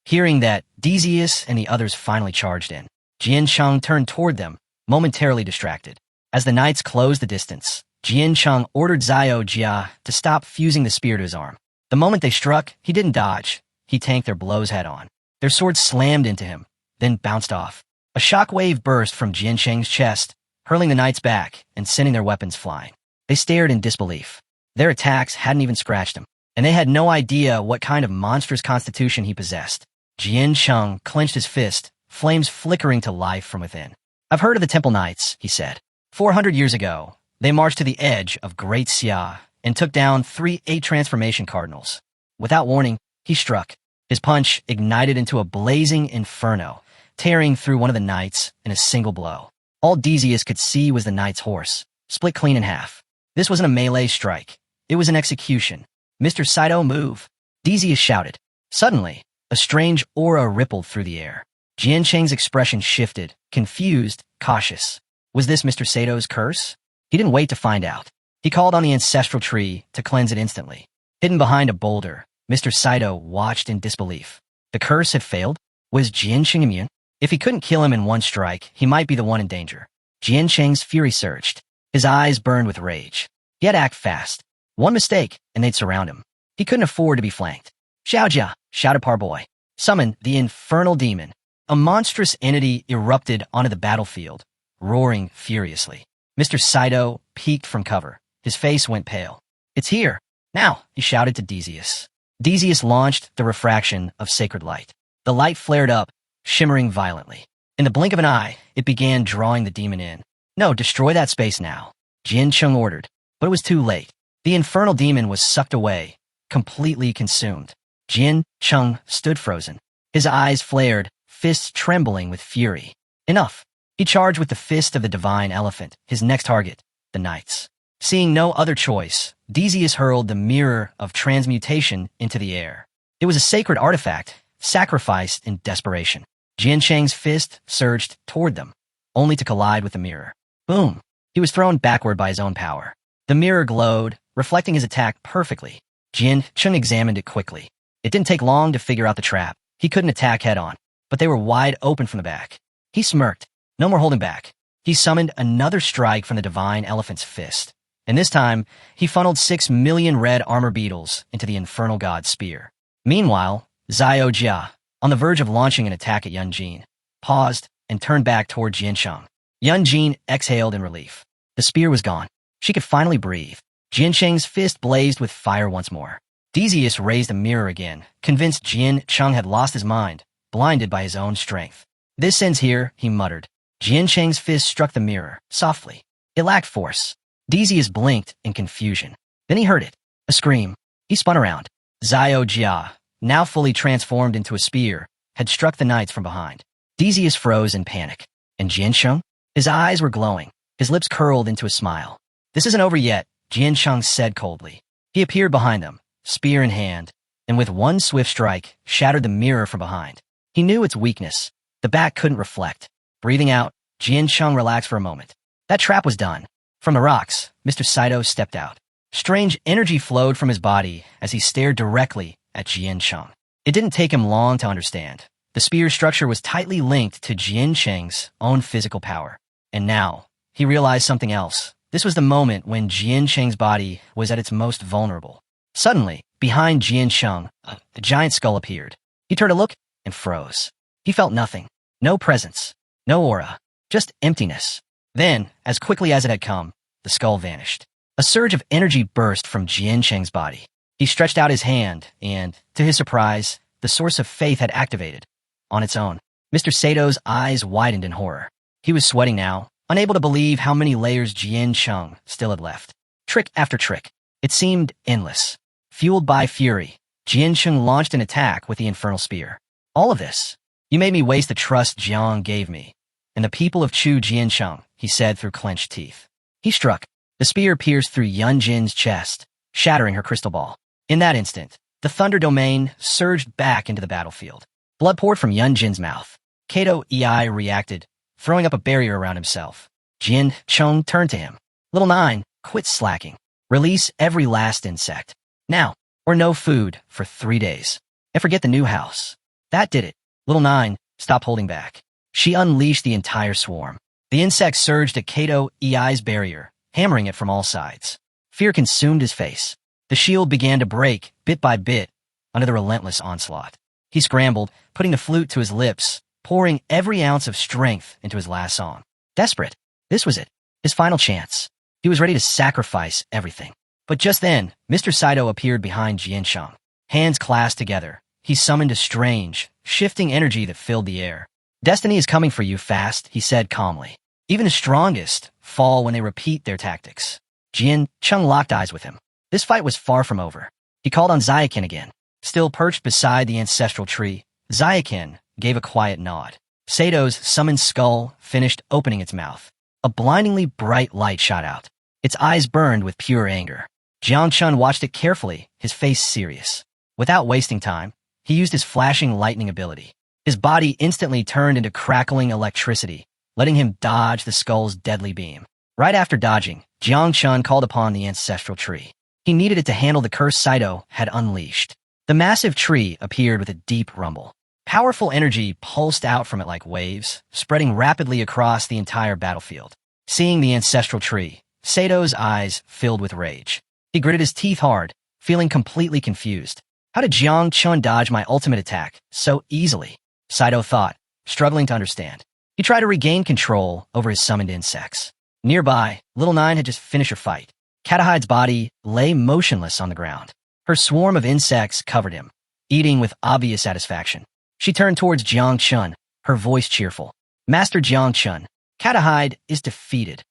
Hearing that, Decius and the others finally charged in. Jian Cheng turned toward them, momentarily distracted. As the knights closed the distance, Jian Cheng ordered Xiao Jia to stop fusing the spear to his arm. The moment they struck, he didn't dodge. He tanked their blows head-on. Their swords slammed into him, then bounced off. A shockwave burst from Jian Cheng's chest, hurling the knights back and sending their weapons flying. They stared in disbelief. Their attacks hadn't even scratched him, and they had no idea what kind of monstrous constitution he possessed. Jian Cheng clenched his fist, flames flickering to life from within. I've heard of the Temple Knights, he said. 400 years ago, they marched to the edge of Great Xia and took down 3 8-transformation cardinals. Without warning, he struck. His punch ignited into a blazing inferno, tearing through one of the knights in a single blow. All Decius could see was the knight's horse, split clean in half. This wasn't a melee strike. It was an execution. Mr. Saito, move. Decius shouted. Suddenly, a strange aura rippled through the air. Jian Cheng's expression shifted, confused, cautious. Was this Mr. Sato's curse? He didn't wait to find out. He called on the ancestral tree to cleanse it instantly. Hidden behind a boulder, Mr. Saito watched in disbelief. The curse had failed? Was Jian Cheng immune? If he couldn't kill him in one strike, he might be the one in danger. Jian Cheng's fury surged. His eyes burned with rage. He had to act fast. One mistake, and they'd surround him. He couldn't afford to be flanked. Xiaojia, shouted Parboy. Summon the infernal demon. A monstrous entity erupted onto the battlefield, roaring furiously. Mr. Saito peeked from cover. His face went pale. It's here. Now, he shouted to Decius. Decius launched the refraction of sacred light. The light flared up, shimmering violently. In the blink of an eye, it began drawing the demon in. No, destroy that space now, Jin Chung ordered. But it was too late. The infernal demon was sucked away, completely consumed. Jin Chung stood frozen. His eyes flared, fists trembling with fury. Enough. He charged with the fist of the divine elephant, his next target, the knights. Seeing no other choice, Theseus hurled the mirror of transmutation into the air. It was a sacred artifact, sacrificed in desperation. Jian Cheng's fist surged toward them, only to collide with the mirror. Boom! He was thrown backward by his own power. The mirror glowed, reflecting his attack perfectly. Jian Cheng examined it quickly. It didn't take long to figure out the trap. He couldn't attack head-on, but they were wide open from the back. He smirked. No more holding back. He summoned another strike from the divine elephant's fist. And this time, he funneled 6 million red armor beetles into the infernal god's spear. Meanwhile, Xiao Jia, on the verge of launching an attack at Yun Jin, paused and turned back toward Jian Cheng. Yun Jin exhaled in relief. The spear was gone. She could finally breathe. Jian Cheng's fist blazed with fire once more. Theseus raised the mirror again, convinced Jian Cheng had lost his mind, blinded by his own strength. This ends here, he muttered. Jian Cheng's fist struck the mirror, softly. It lacked force. Theseus blinked in confusion. Then he heard it. A scream. He spun around. Xiao Jia, now fully transformed into a spear, had struck the knights from behind. Theseus froze in panic. And Jian Cheng? His eyes were glowing. His lips curled into a smile. This isn't over yet, Jian Cheng said coldly. He appeared behind them, spear in hand, and with one swift strike, shattered the mirror from behind. He knew its weakness. The back couldn't reflect. Breathing out, Jian Cheng relaxed for a moment. That trap was done. From the rocks, Mr. Saito stepped out. Strange energy flowed from his body as he stared directly at Jian Cheng. It didn't take him long to understand. The spear's structure was tightly linked to Jian Cheng's own physical power. And now, he realized something else. This was the moment when Jian Cheng's body was at its most vulnerable. Suddenly, behind Jian Cheng, a giant skull appeared. He turned to look and froze. He felt nothing. No presence. No aura. Just emptiness. Then, as quickly as it had come, the skull vanished. A surge of energy burst from Jian Cheng's body. He stretched out his hand, and, to his surprise, the source of faith had activated. On its own, Mr. Sato's eyes widened in horror. He was sweating now, unable to believe how many layers Jian Cheng still had left. Trick after trick. It seemed endless. Fueled by fury, Jian Cheng launched an attack with the infernal spear. All of this. You made me waste the trust Jiang gave me. And the people of Chu Jian Cheng, he said through clenched teeth. He struck. The spear pierced through Yun Jin's chest, shattering her crystal ball. In that instant, the Thunder Domain surged back into the battlefield. Blood poured from Yun Jin's mouth. Kato Ei reacted, throwing up a barrier around himself. Jian Cheng turned to him. Little Nine, quit slacking. Release every last insect. Now, or no food for 3 days. And forget the new house. That did it. Little Nine stopped holding back. She unleashed the entire swarm. The insects surged at Kato Ei's barrier, hammering it from all sides. Fear consumed his face. The shield began to break, bit by bit, under the relentless onslaught. He scrambled, putting the flute to his lips, pouring every ounce of strength into his last song. Desperate. This was it. His final chance. He was ready to sacrifice everything. But just then, Mr. Saito appeared behind Jian Cheng. Hands clasped together, he summoned a strange, shifting energy that filled the air. Destiny is coming for you fast, he said calmly. Even the strongest fall when they repeat their tactics. Jian Cheng locked eyes with him. This fight was far from over. He called on Zayakin again. Still perched beside the ancestral tree, Zayakin gave a quiet nod. Sato's summoned skull finished opening its mouth. A blindingly bright light shot out. Its eyes burned with pure anger. Jiang Chun watched it carefully, his face serious. Without wasting time, he used his flashing lightning ability. His body instantly turned into crackling electricity, letting him dodge the skull's deadly beam. Right after dodging, Jiang Chun called upon the ancestral tree. He needed it to handle the curse Saito had unleashed. The massive tree appeared with a deep rumble. Powerful energy pulsed out from it like waves, spreading rapidly across the entire battlefield. Seeing the ancestral tree, Sato's eyes filled with rage. He gritted his teeth hard, feeling completely confused. How did Jiang Chun dodge my ultimate attack so easily? Saito thought, struggling to understand. He tried to regain control over his summoned insects. Nearby, Little Nine had just finished her fight. Catahide's body lay motionless on the ground. Her swarm of insects covered him, eating with obvious satisfaction. She turned towards Jiang Chun, her voice cheerful. Master Jiang Chun. Katahide is defeated.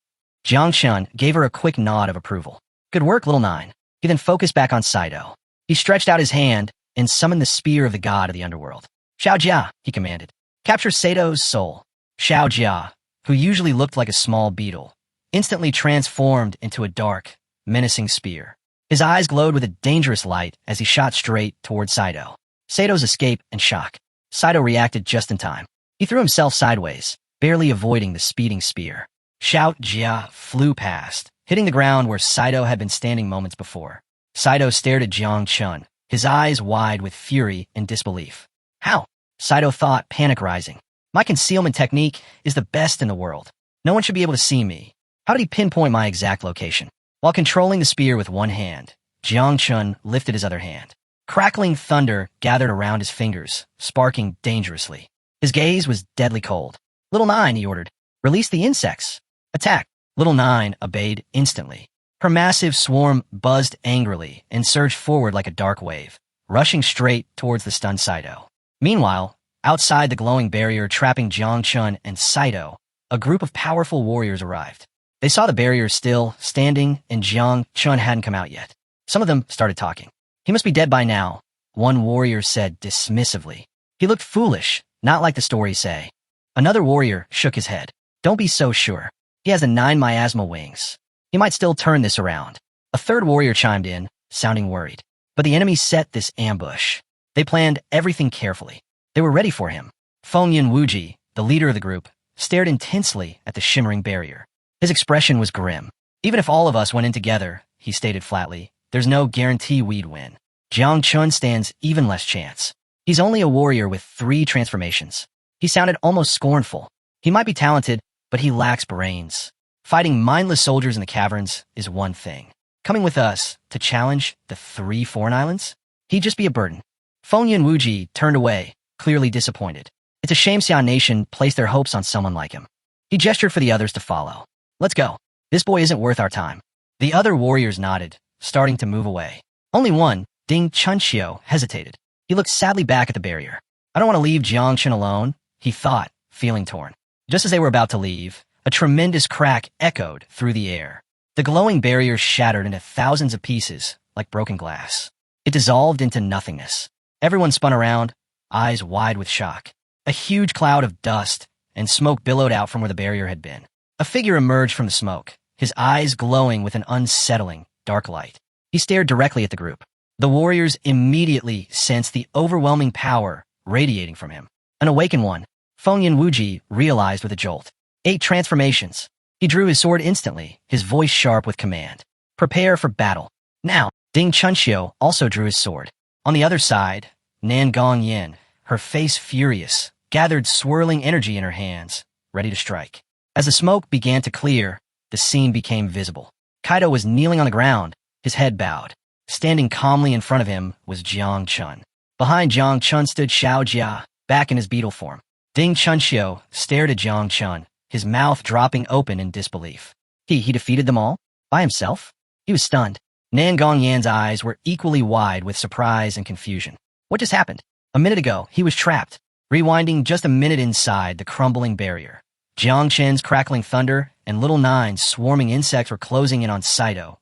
Jiang Chun gave her a quick nod of approval. Good work, little nine. He then focused back on Saito. He stretched out his hand and summoned the spear of the god of the underworld. Xiao Jia, he commanded. Capture Sato's soul. Xiao Jia, who usually looked like a small beetle, instantly transformed into a dark, menacing spear. His eyes glowed with a dangerous light as he shot straight toward Saito. Sato's escape and shock. Saito reacted just in time. He threw himself sideways, barely avoiding the speeding spear. Xiao Jia flew past, hitting the ground where Saito had been standing moments before. Saito stared at Jiang Chun, his eyes wide with fury and disbelief. How? Saito thought, panic rising. My concealment technique is the best in the world. No one should be able to see me. How did he pinpoint my exact location? While controlling the spear with one hand, Jiang Chun lifted his other hand. Crackling thunder gathered around his fingers, sparking dangerously. His gaze was deadly cold. Little Nine, he ordered. Release the insects. Attack. Little Nine obeyed instantly. Her massive swarm buzzed angrily and surged forward like a dark wave, rushing straight towards the stunned Saito. Meanwhile, outside the glowing barrier trapping Jiang Chun and Saito, a group of powerful warriors arrived. They saw the barrier still standing and Jiang Chun hadn't come out yet. Some of them started talking. He must be dead by now, one warrior said dismissively. He looked foolish, not like the stories say. Another warrior shook his head. Don't be so sure. He has the 9 miasma wings. He might still turn this around. A third warrior chimed in, sounding worried. But the enemy set this ambush. They planned everything carefully. They were ready for him. Fengyan Wuji, the leader of the group, stared intensely at the shimmering barrier. His expression was grim. Even if all of us went in together, he stated flatly, there's no guarantee we'd win. Jiang Chun stands even less chance. He's only a warrior with 3 transformations. He sounded almost scornful. He might be talented, but he lacks brains. Fighting mindless soldiers in the caverns is one thing. Coming with us to challenge the 3 foreign islands? He'd just be a burden. Fengyan Wuji turned away, clearly disappointed. It's a shame Xian Nation placed their hopes on someone like him. He gestured for the others to follow. Let's go. This boy isn't worth our time. The other warriors nodded, starting to move away. Only one, Ding Chunxiu, hesitated. He looked sadly back at the barrier. I don't want to leave Jiang Chun alone, he thought, feeling torn. Just as they were about to leave, a tremendous crack echoed through the air. The glowing barrier shattered into thousands of pieces, like broken glass. It dissolved into nothingness. Everyone spun around, eyes wide with shock. A huge cloud of dust and smoke billowed out from where the barrier had been. A figure emerged from the smoke, his eyes glowing with an unsettling, dark light. He stared directly at the group. The warriors immediately sensed the overwhelming power radiating from him. An awakened one, Fengyan Wuji realized with a jolt. 8 transformations. He drew his sword instantly, his voice sharp with command. Prepare for battle. Now, Ding Chunxiu also drew his sword. On the other side, Nan Gongyin, her face furious, gathered swirling energy in her hands, ready to strike. As the smoke began to clear, the scene became visible. Kaido was kneeling on the ground, his head bowed. Standing calmly in front of him was Jiang Chun. Behind Jiang Chun stood Xiao Jia, back in his beetle form. Ding Chunxiu stared at Jiang Chun, his mouth dropping open in disbelief. He defeated them all? By himself? He was stunned. Nan Gongyan's eyes were equally wide with surprise and confusion. What just happened? A minute ago, he was trapped, rewinding just a minute inside the crumbling barrier. Jiang Chen's crackling thunder and Little Nine's swarming insects were closing in on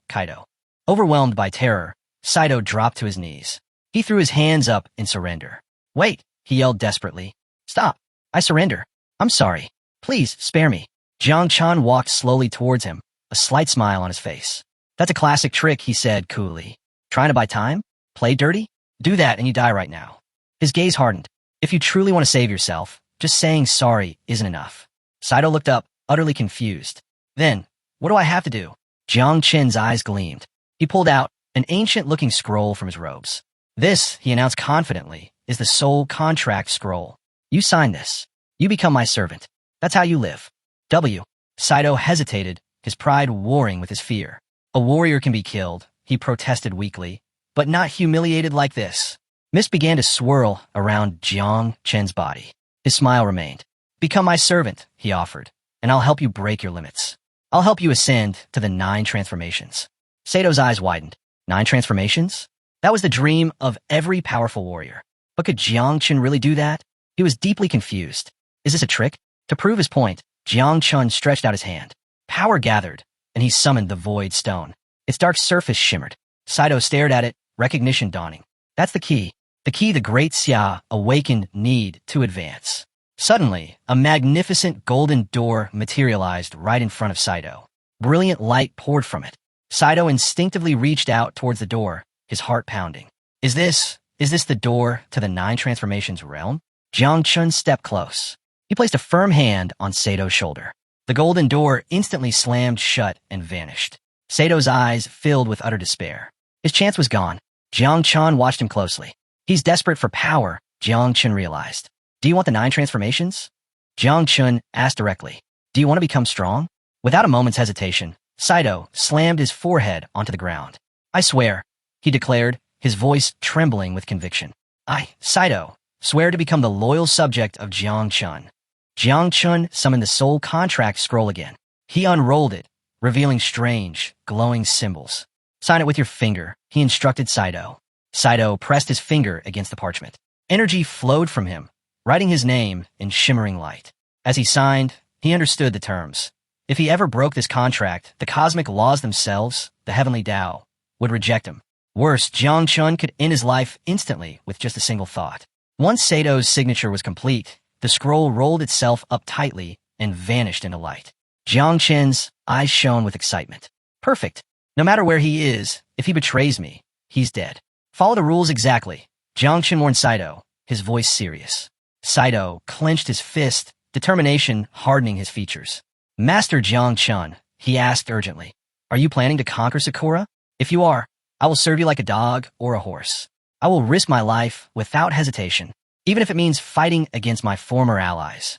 Kaido. Overwhelmed by terror, Saito dropped to his knees. He threw his hands up in surrender. Wait, he yelled desperately. Stop. I surrender. I'm sorry. Please, spare me. Jiang Chun walked slowly towards him, a slight smile on his face. That's a classic trick, he said coolly. Trying to buy time? Play dirty? Do that and you die right now. His gaze hardened. If you truly want to save yourself, just saying sorry isn't enough. Saito looked up, utterly confused. Then, what do I have to do? Jiang Chen's eyes gleamed. He pulled out an ancient-looking scroll from his robes. This, he announced confidently, is the soul contract scroll. You sign this. You become my servant. That's how you live. Saito hesitated, his pride warring with his fear. A warrior can be killed, he protested weakly, but not humiliated like this. Mist began to swirl around Jiang Chen's body. His smile remained. Become my servant, he offered, and I'll help you break your limits. I'll help you ascend to the 9 transformations. Sato's eyes widened. 9 transformations? That was the dream of every powerful warrior. But could Jiang Chen really do that? He was deeply confused. Is this a trick? To prove his point, Jiang Chun stretched out his hand. Power gathered, and he summoned the Void Stone. Its dark surface shimmered. Saito stared at it, recognition dawning. That's the key. The key the great Xia awakened need to advance. Suddenly, a magnificent golden door materialized right in front of Saito. Brilliant light poured from it. Saito instinctively reached out towards the door, his heart pounding. Is this the door to the 9 transformations realm? Jiang Chun stepped close. He placed a firm hand on Sato's shoulder. The golden door instantly slammed shut and vanished. Sato's eyes filled with utter despair. His chance was gone. Jiang Chun watched him closely. He's desperate for power, Jiang Chun realized. Do you want the 9 transformations? Jiang Chun asked directly. Do you want to become strong? Without a moment's hesitation, Saito slammed his forehead onto the ground. I swear, he declared, his voice trembling with conviction. Saito, swear to become the loyal subject of Jiang Chun. Jiang Chun summoned the soul contract scroll again. He unrolled it, revealing strange, glowing symbols. Sign it with your finger, he instructed Saito. Saito pressed his finger against the parchment. Energy flowed from him, writing his name in shimmering light. As he signed, he understood the terms. If he ever broke this contract, the cosmic laws themselves, the heavenly Tao, would reject him. Worse, Jiang Chun could end his life instantly with just a single thought. Once Sato's signature was complete, the scroll rolled itself up tightly and vanished into light. Jiang Chun's eyes shone with excitement. Perfect. No matter where he is, if he betrays me, he's dead. Follow the rules exactly, Jiang Chun warned Saito, his voice serious. Saito clenched his fist, determination hardening his features. Master Jiang Chun, he asked urgently, are you planning to conquer Sakura? If you are, I will serve you like a dog or a horse. I will risk my life without hesitation, even if it means fighting against my former allies.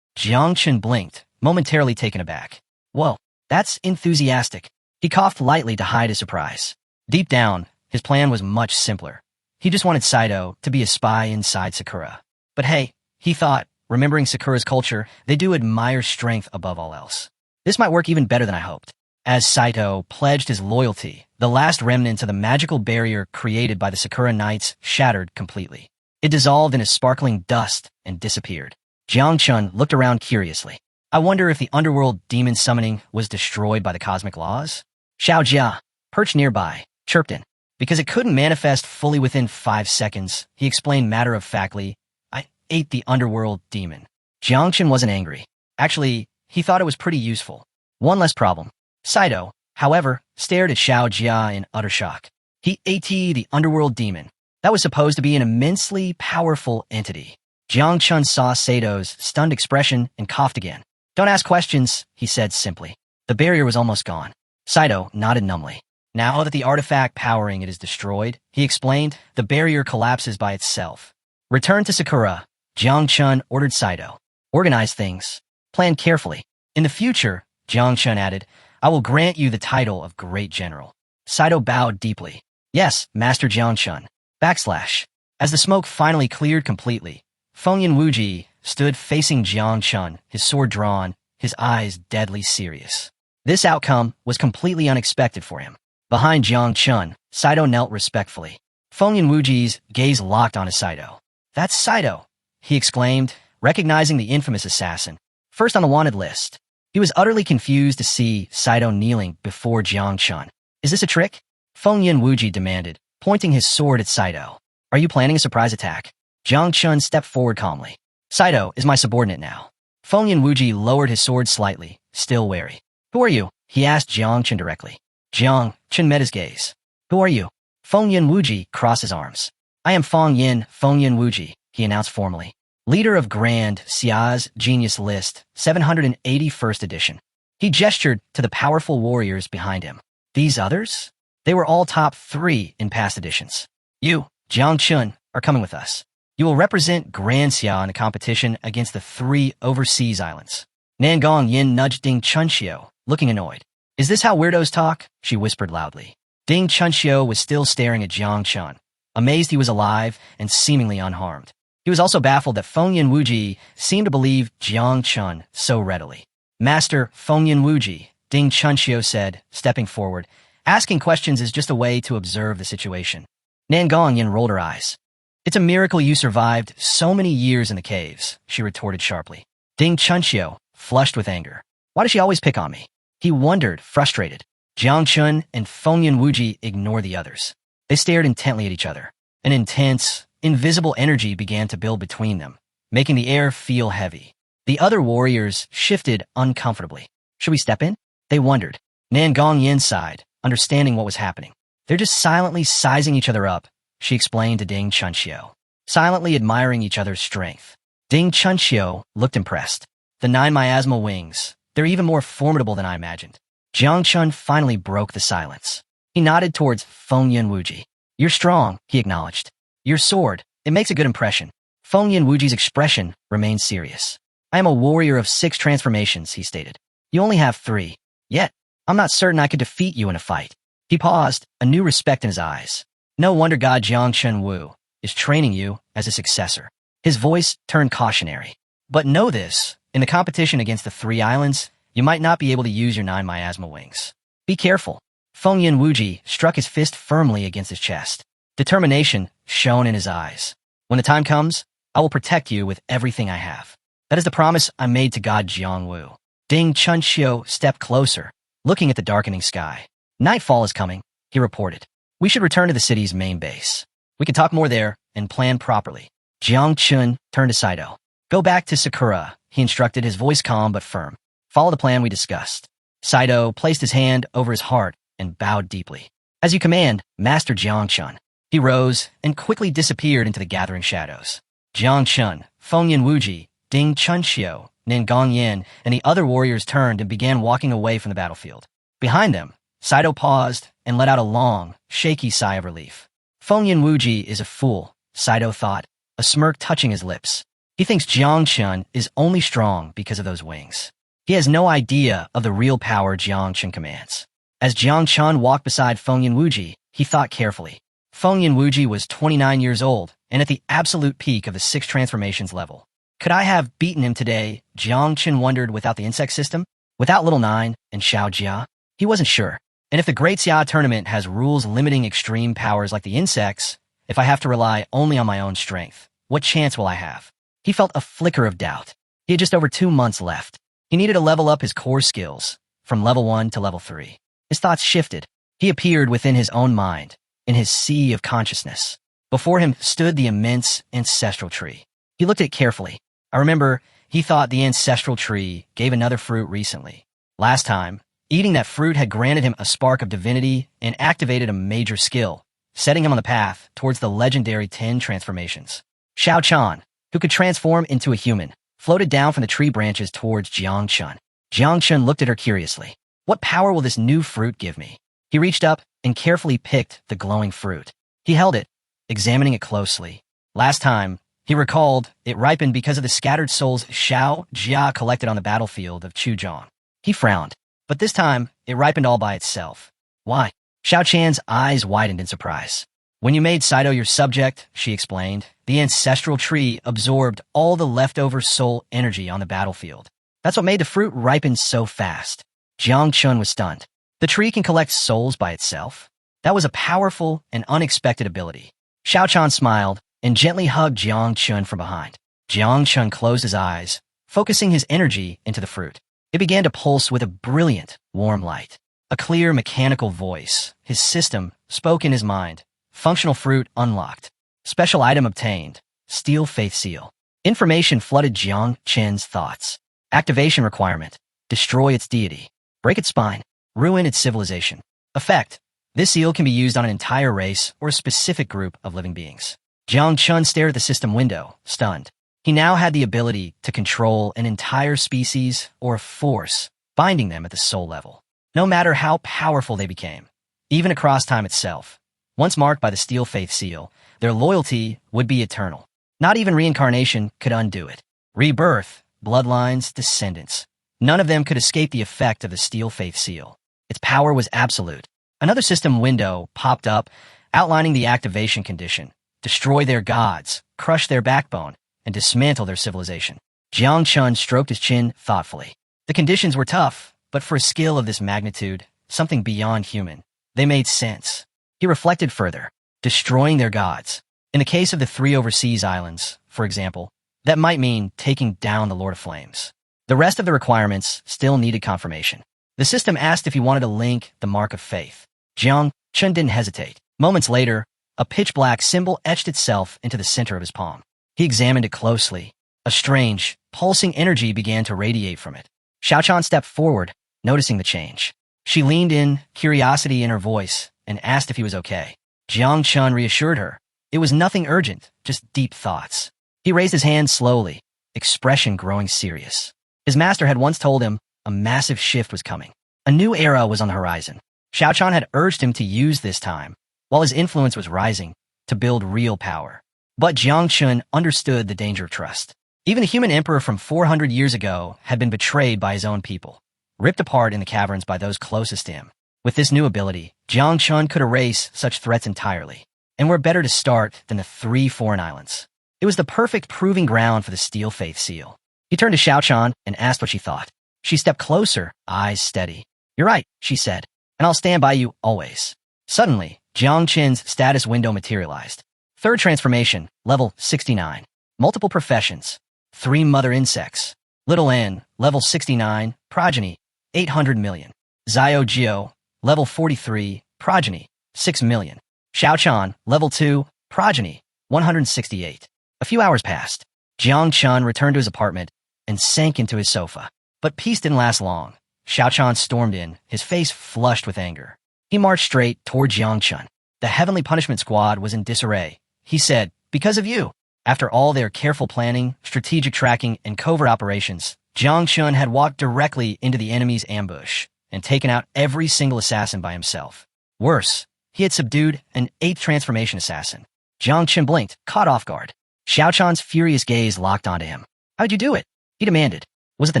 Jiang Chun blinked, momentarily taken aback. Whoa, that's enthusiastic. He coughed lightly to hide his surprise. Deep down, his plan was much simpler. He just wanted Saito to be a spy inside Sakura. But hey, he thought, remembering Sakura's culture, they do admire strength above all else. This might work even better than I hoped. As Saito pledged his loyalty, the last remnants of the magical barrier created by the Sakura Knights shattered completely. It dissolved into sparkling dust and disappeared. Jiang Chun looked around curiously. I wonder if the underworld demon summoning was destroyed by the cosmic laws? Xiao Jia, perched nearby, chirped in. Because it couldn't manifest fully within 5 seconds, he explained matter-of-factly, I ate the underworld demon. Jiang Chun wasn't angry. Actually, he thought it was pretty useful. One less problem. Saito, however, stared at Xiao Jia in utter shock. He ate the underworld demon. That was supposed to be an immensely powerful entity. Jiang Chun saw Sato's stunned expression and coughed again. Don't ask questions, he said simply. The barrier was almost gone. Saito nodded numbly. Now that the artifact powering it is destroyed, he explained, the barrier collapses by itself. Return to Sakura, Jiang Chun ordered Saito. Organize things. Plan carefully. In the future, Jiang Chun added, I will grant you the title of Great General. Saito bowed deeply. Yes, Master Jiang Chun. As the smoke finally cleared completely, Fengyan Wuji stood facing Jiang Chun, his sword drawn, his eyes deadly serious. This outcome was completely unexpected for him. Behind Jiang Chun, Saito knelt respectfully. Fengyan Wuji's gaze locked onto Saito. That's Saito, he exclaimed, recognizing the infamous assassin, first on the wanted list. He was utterly confused to see Saito kneeling before Jiang Chun. Is this a trick? Fengyan Wuji demanded, pointing his sword at Saito. Are you planning a surprise attack? Jiang Chun stepped forward calmly. Saito is my subordinate now. Fengyan Wuji lowered his sword slightly, still wary. Who are you? He asked Jiang Chun directly. Jiang Chun met his gaze. Who are you? Fengyan Wuji crossed his arms. I am Fengyan Wuji, he announced formally. Leader of Grand Xia's Genius List, 781st edition. He gestured to the powerful warriors behind him. These others? They were all top 3 in past editions. You, Jiang Chun, are coming with us. You will represent Grand Xia in a competition against the 3 overseas islands. Nangong Yin nudged Ding Chunxiu, looking annoyed. Is this how weirdos talk? She whispered loudly. Ding Chunxiu was still staring at Jiang Chun, amazed he was alive and seemingly unharmed. He was also baffled that Fengyan Wuji seemed to believe Jiang Chun so readily. Master Fengyan Wuji, Ding Chunxiu said, stepping forward. Asking questions is just a way to observe the situation. Nangong Yin rolled her eyes. It's a miracle you survived so many years in the caves, she retorted sharply. Ding Chunxiu, flushed with anger. Why does she always pick on me? He wondered, frustrated. Jiang Chun and Fengyan Wuji ignored the others. They stared intently at each other. An intense, invisible energy began to build between them, making the air feel heavy. The other warriors shifted uncomfortably. Should we step in? They wondered. Nan Gongyin sighed, understanding what was happening. They're just silently sizing each other up, she explained to Ding Chunxiu, silently admiring each other's strength. Ding Chunxiu looked impressed. The 9 miasmal wings, they're even more formidable than I imagined. Jiang Chun finally broke the silence. He nodded towards Fengyan Wuji. You're strong, he acknowledged. Your sword, it makes a good impression. Fengyan Wuji's expression remained serious. I am a warrior of 6 transformations, he stated. You only have 3. Yet, I'm not certain I could defeat you in a fight. He paused, a new respect in his eyes. No wonder God Jiang Chun Wu is training you as a successor. His voice turned cautionary. But know this, in the competition against the 3 islands, you might not be able to use your 9 miasmal wings. Be careful. Fengyan Wuji struck his fist firmly against his chest. Determination shone in his eyes. When the time comes, I will protect you with everything I have. That is the promise I made to God Jiang Wu. Ding Chunxiu stepped closer, looking at the darkening sky. Nightfall is coming, he reported. We should return to the city's main base. We can talk more there and plan properly. Jiang Chun turned to Saito. Go back to Sakura, he instructed, his voice calm but firm. Follow the plan we discussed. Saito placed his hand over his heart and bowed deeply. As you command, Master Jiang Chun. He rose and quickly disappeared into the gathering shadows. Jiang Chun, Fengyan Wuji, Ding Chunxiu, Nin Gongyin, and the other warriors turned and began walking away from the battlefield. Behind them, Saito paused and let out a long, shaky sigh of relief. Fengyan Wuji is a fool, Saito thought, a smirk touching his lips. He thinks Jiang Chun is only strong because of those wings. He has no idea of the real power Jiang Chun commands. As Jiang Chun walked beside Fengyan Wuji, he thought carefully. Fengyan Wuji was 29 years old and at the absolute peak of the 6 transformations level. Could I have beaten him today, Jiang Chun wondered, without the insect system? Without Little Nine and Xiao Jia? He wasn't sure. And if the Great Xia tournament has rules limiting extreme powers like the insects, if I have to rely only on my own strength, what chance will I have? He felt a flicker of doubt. He had just over 2 months left. He needed to level up his core skills, from level 1 to level 3. His thoughts shifted. He appeared within his own mind, in his sea of consciousness. Before him stood the immense ancestral tree. He looked at it carefully. I remember, he thought the ancestral tree gave another fruit recently. Last time, eating that fruit had granted him a spark of divinity and activated a major skill, setting him on the path towards the legendary 10 transformations. Xiao Chan, who could transform into a human, floated down from the tree branches towards Jiang Chun. Jiang Chun looked at her curiously. What power will this new fruit give me? He reached up and carefully picked the glowing fruit. He held it, examining it closely. Last time, he recalled, it ripened because of the scattered souls Xiao Jia collected on the battlefield of Chuzhong. He frowned, but this time, it ripened all by itself. Why? Xiao Chan's eyes widened in surprise. When you made Saito your subject, she explained, the ancestral tree absorbed all the leftover soul energy on the battlefield. That's what made the fruit ripen so fast. Jiang Chun was stunned. The tree can collect souls by itself? That was a powerful and unexpected ability. Xiao Chan smiled and gently hugged Jiang Chun from behind. Jiang Chun closed his eyes, focusing his energy into the fruit. It began to pulse with a brilliant, warm light. A clear, mechanical voice, his system, spoke in his mind. Functional fruit unlocked. Special item obtained. Steel Faith Seal. Information flooded Jiang Chun's thoughts. Activation requirement. Destroy its deity. Break its spine. Ruin its civilization. Effect. This seal can be used on an entire race or a specific group of living beings. Jiang Chun stared at the system window, stunned. He now had the ability to control an entire species or a force, binding them at the soul level. No matter how powerful they became, even across time itself, once marked by the Steel Faith Seal, their loyalty would be eternal. Not even reincarnation could undo it. Rebirth, bloodlines, descendants. None of them could escape the effect of the Steel Faith Seal. Its power was absolute. Another system window popped up, outlining the activation condition. Destroy their gods, crush their backbone, and dismantle their civilization. Jiang Chun stroked his chin thoughtfully. The conditions were tough, but for a skill of this magnitude, something beyond human, they made sense. He reflected further. Destroying their gods. In the case of the 3 overseas islands, for example, That might mean taking down the Lord of Flames. The rest of the requirements still needed confirmation. The system asked if he wanted to link the Mark of Faith. Jiang Chun didn't hesitate. Moments later, a pitch-black symbol etched itself into the center of his palm. He examined it closely. A strange, pulsing energy began to radiate from it. Xiaochan stepped forward, noticing the change. She leaned in, curiosity in her voice, and asked if he was okay. Jiang Chun reassured her. It was nothing urgent, just deep thoughts. He raised his hand slowly, expression growing serious. His master had once told him a massive shift was coming. A new era was on the horizon. Xiaochan had urged him to use this time, while his influence was rising, to build real power. But Jiang Chun understood the danger of trust. Even a human emperor from 400 years ago had been betrayed by his own people, ripped apart in the caverns by those closest to him. With this new ability, Jiang Chun could erase such threats entirely. And where better to start than the 3 foreign islands? It was the perfect proving ground for the Steel Faith seal. He turned to Xiaochan and asked what she thought. She stepped closer, eyes steady. "You're right," she said, "and I'll stand by you always." Suddenly, Jiang Chen's status window materialized. Third transformation, level 69. Multiple professions. 3 mother insects. Little N, level 69, progeny, 800 million. Xiao Jiao, level 43, progeny, 6 million. Xiaochan, level 2, progeny, 168. A few hours passed. Jiang Chun returned to his apartment and sank into his sofa. But peace didn't last long. Xiaochan stormed in, his face flushed with anger. He marched straight toward Jiang Chun. The Heavenly Punishment Squad was in disarray. He said, "Because of you." After all their careful planning, strategic tracking, and covert operations, Jiang Chun had walked directly into the enemy's ambush and taken out every single assassin by himself. Worse, he had subdued an 8th transformation assassin. Jiang Chun blinked, caught off guard. Xiaochan's furious gaze locked onto him. "How'd you do it?" he demanded. "Was it the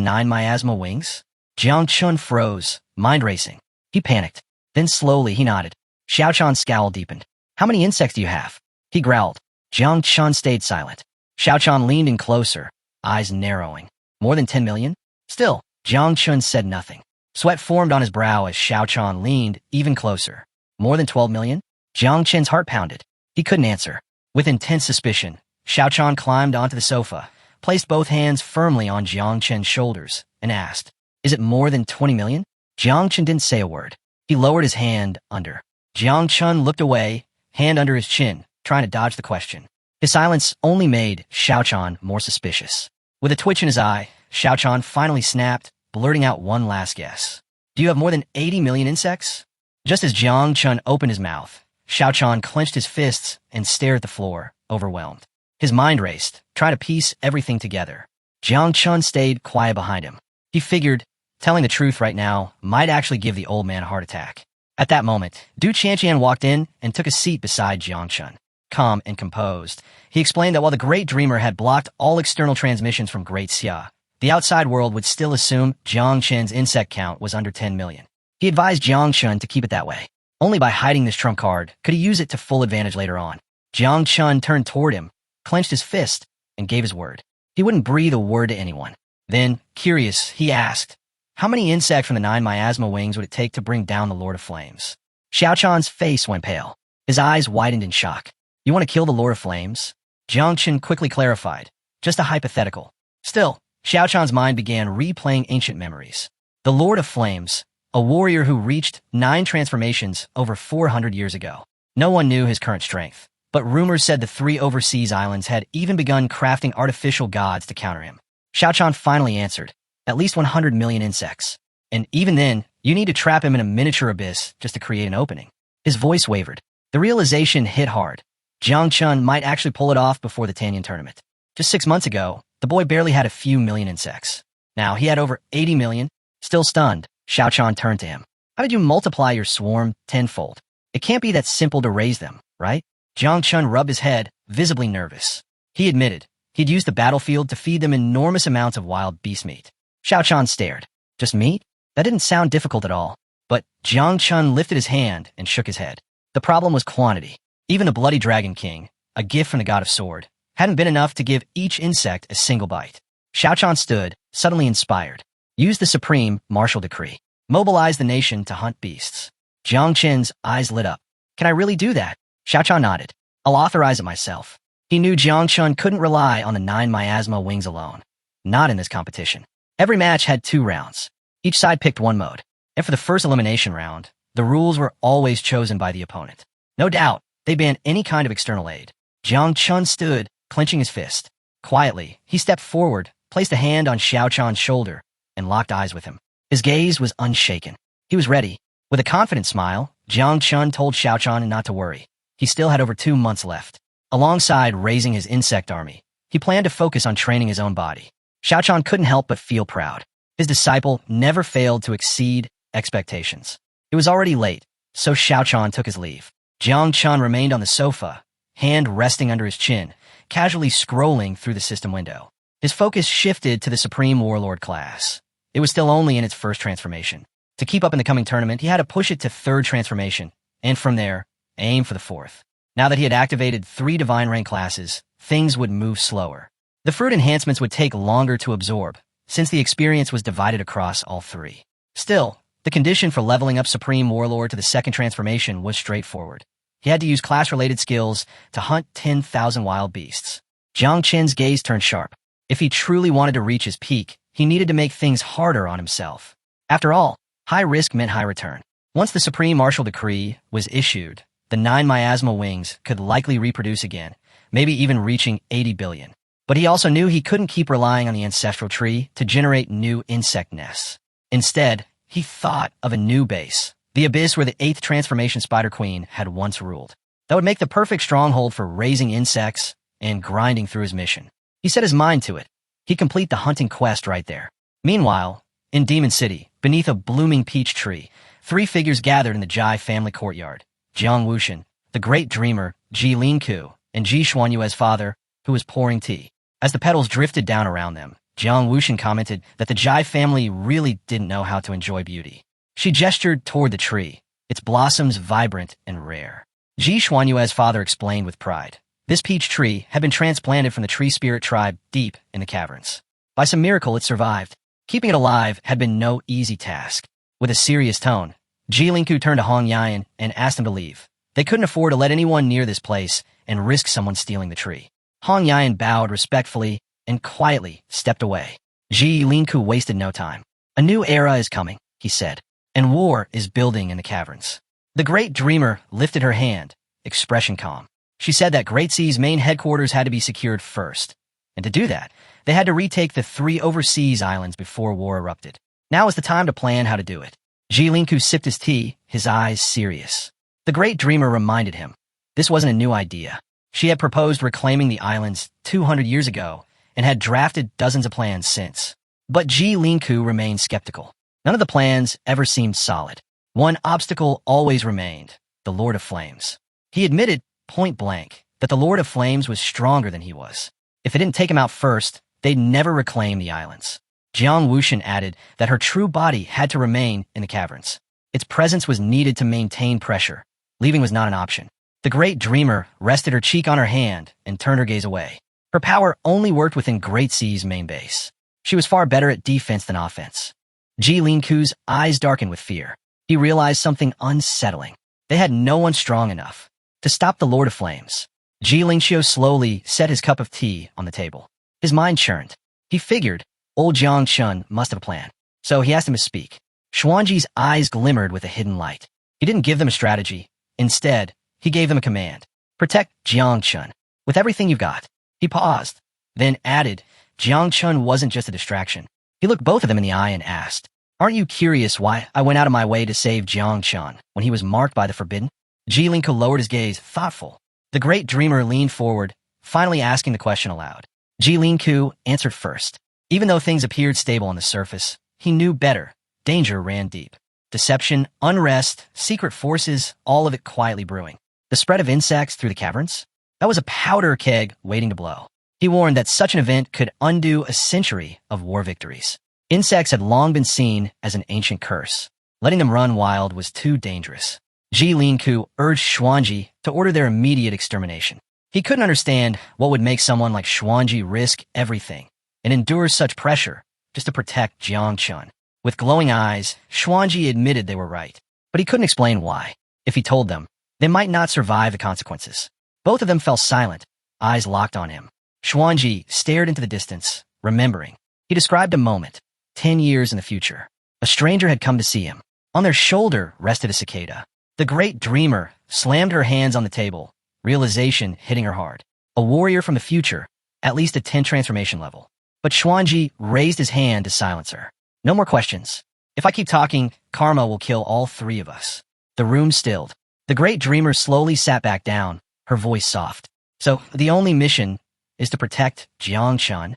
9 miasma wings?" Jiang Chun froze, mind racing. He panicked. Then slowly he nodded. Xiaochan's scowl deepened. "How many insects do you have?" He growled. Jiang Chun stayed silent. Xiaochan leaned in closer, eyes narrowing. "More than 10 million?" Still, Jiang Chun said nothing. Sweat formed on his brow as Xiaochan leaned even closer. "More than 12 million?" Jiang Chun's heart pounded. He couldn't answer. With intense suspicion, Xiaochan climbed onto the sofa, placed both hands firmly on Jiang Chun's shoulders, and asked, "Is it more than 20 million?" Jiang Chun didn't say a word. He lowered his hand under. Jiang Chun looked away, hand under his chin, trying to dodge the question. His silence only made Xiaochan more suspicious. With a twitch in his eye, Xiaochan finally snapped, blurting out one last guess. "Do you have more than 80 million insects?" Just as Jiang Chun opened his mouth, Xiaochan clenched his fists and stared at the floor, overwhelmed. His mind raced, trying to piece everything together. Jiang Chun stayed quiet behind him. He figured, telling the truth right now might actually give the old man a heart attack. At that moment, Du Qianqian walked in and took a seat beside Jiang Chun. Calm and composed, he explained that while the Great Dreamer had blocked all external transmissions from Great Xia, the outside world would still assume Jiang Chun's insect count was under 10 million. He advised Jiang Chun to keep it that way. Only by hiding this trump card could he use it to full advantage later on. Jiang Chun turned toward him, clenched his fist, and gave his word. He wouldn't breathe a word to anyone. Then, curious, he asked, "How many insects from the 9 miasma wings would it take to bring down the Lord of Flames?" Xiaochan's face went pale. His eyes widened in shock. "You want to kill the Lord of Flames?" Jiang Chun quickly clarified, "Just a hypothetical." Still, Xiaochan's mind began replaying ancient memories. The Lord of Flames, a warrior who reached 9 transformations over 400 years ago. No one knew his current strength, but rumors said the 3 overseas islands had even begun crafting artificial gods to counter him. Xiaochan finally answered, "At least 100 million insects. And even then, you need to trap him in a miniature abyss just to create an opening." His voice wavered. The realization hit hard. Jiang Chun might actually pull it off before the Tanyan tournament. Just 6 months ago, the boy barely had a few million insects. Now he had over 80 million. Still stunned, Xiaochan turned to him. "How did you multiply your swarm tenfold? It can't be that simple to raise them, right?" Jiang Chun rubbed his head, visibly nervous. He admitted he'd used the battlefield to feed them enormous amounts of wild beast meat. Xiaochan stared. "Just meat? That didn't sound difficult at all." But Jiang Chun lifted his hand and shook his head. The problem was quantity. Even the Bloody Dragon King, a gift from the God of Sword, hadn't been enough to give each insect a single bite. Xiaochan stood, suddenly inspired. "Use the supreme martial decree. Mobilize the nation to hunt beasts." Jiang Chen's eyes lit up. "Can I really do that?" Xiaochan nodded. "I'll authorize it myself." He knew Jiang Chun couldn't rely on the 9 miasma wings alone. Not in this competition. Every match had 2 rounds. Each side picked one mode. And for the first elimination round, the rules were always chosen by the opponent. No doubt, they banned any kind of external aid. Jiang Chun stood, clenching his fist. Quietly, he stepped forward, placed a hand on Xiao Chan's shoulder, and locked eyes with him. His gaze was unshaken. He was ready. With a confident smile, Jiang Chun told Xiao Chan not to worry. He still had over 2 months left. Alongside raising his insect army, he planned to focus on training his own body. Xiao Chan couldn't help but feel proud. His disciple never failed to exceed expectations. It was already late, so Xiao Chan took his leave. Jiang Chun remained on the sofa, hand resting under his chin, casually scrolling through the system window. His focus shifted to the Supreme Warlord class. It was still only in its first transformation. To keep up in the coming tournament, he had to push it to 3rd transformation, and from there, aim for the 4th. Now that he had activated 3 divine rank classes, things would move slower. The fruit enhancements would take longer to absorb, since the experience was divided across all 3. Still, the condition for leveling up Supreme Warlord to the 2nd transformation was straightforward. He had to use class-related skills to hunt 10,000 wild beasts. Jiang Chen's gaze turned sharp. If he truly wanted to reach his peak, he needed to make things harder on himself. After all, high risk meant high return. Once the Supreme Martial Decree was issued, the 9 miasma wings could likely reproduce again, maybe even reaching 80 billion. But he also knew he couldn't keep relying on the ancestral tree to generate new insect nests. Instead, he thought of a new base, the abyss where the 8th transformation Spider Queen had once ruled. That would make the perfect stronghold for raising insects and grinding through his mission. He set his mind to it. He'd complete the hunting quest right there. Meanwhile, in Demon City, beneath a blooming peach tree, 3 figures gathered in the Jai family courtyard. Jiang Wuxian, the great dreamer, Ji Lingku, and Ji Xuanyue's father, who was pouring tea. As the petals drifted down around them, Jiang Wuxian commented that the Jai family really didn't know how to enjoy beauty. She gestured toward the tree, its blossoms vibrant and rare. Ji Xuanyue's father explained with pride. This peach tree had been transplanted from the tree spirit tribe deep in the caverns. By some miracle, it survived. Keeping it alive had been no easy task. With a serious tone, Ji Lingku turned to Hong Yan and asked him to leave. They couldn't afford to let anyone near this place and risk someone stealing the tree. Hong Yan bowed respectfully and quietly stepped away. Ji Lingku wasted no time. A new era is coming, he said, and war is building in the caverns. The great dreamer lifted her hand, expression calm. She said that Great Sea's main headquarters had to be secured first. And to do that, they had to retake the 3 overseas islands before war erupted. Now was the time to plan how to do it. Ji Lingku sipped his tea, his eyes serious. The great dreamer reminded him. This wasn't a new idea. She had proposed reclaiming the islands 200 years ago and had drafted dozens of plans since. But Ji Lingku remained skeptical. None of the plans ever seemed solid. One obstacle always remained, the Lord of Flames. He admitted, point blank, that the Lord of Flames was stronger than he was. If they didn't take him out first, they'd never reclaim the islands. Jiang Wuxian added that her true body had to remain in the caverns. Its presence was needed to maintain pressure. Leaving was not an option. The great dreamer rested her cheek on her hand and turned her gaze away. Her power only worked within Great Sea's main base. She was far better at defense than offense. Ji Lingku's eyes darkened with fear. He realized something unsettling. They had no one strong enough to stop the Lord of Flames. Ji Lingxiu slowly set his cup of tea on the table. His mind churned. He figured old Jiang Chun must have a plan. So he asked him to speak. Xuanji's eyes glimmered with a hidden light. He didn't give them a strategy. Instead, he gave them a command. Protect Jiang Chun with everything you've got. He paused, then added, Jiang Chun wasn't just a distraction. He looked both of them in the eye and asked, aren't you curious why I went out of my way to save Jiang Chun when he was marked by the forbidden? Ji Lingku lowered his gaze, thoughtful. The great dreamer leaned forward, finally asking the question aloud. Ji Lingku answered first. Even though things appeared stable on the surface, he knew better. Danger ran deep. Deception, unrest, secret forces, all of it quietly brewing. The spread of insects through the caverns? That was a powder keg waiting to blow. He warned that such an event could undo a century of war victories. Insects had long been seen as an ancient curse. Letting them run wild was too dangerous. Ji Lingku urged Xuanji to order their immediate extermination. He couldn't understand what would make someone like Xuanji risk everything and endure such pressure just to protect Jiang Chun. With glowing eyes, Xuanji admitted they were right, but he couldn't explain why. If he told them, they might not survive the consequences. Both of them fell silent, eyes locked on him. Xuanji stared into the distance, remembering. He described a moment, 10 years in the future. A stranger had come to see him. On their shoulder rested a cicada. The great dreamer slammed her hands on the table, realization hitting her hard. A warrior from the future, at least a 10 transformation level. But Xuanji raised his hand to silence her. No more questions. If I keep talking, karma will kill all three of us. The room stilled. The great dreamer slowly sat back down, her voice soft. So, the only mission is to protect Jiang Chun?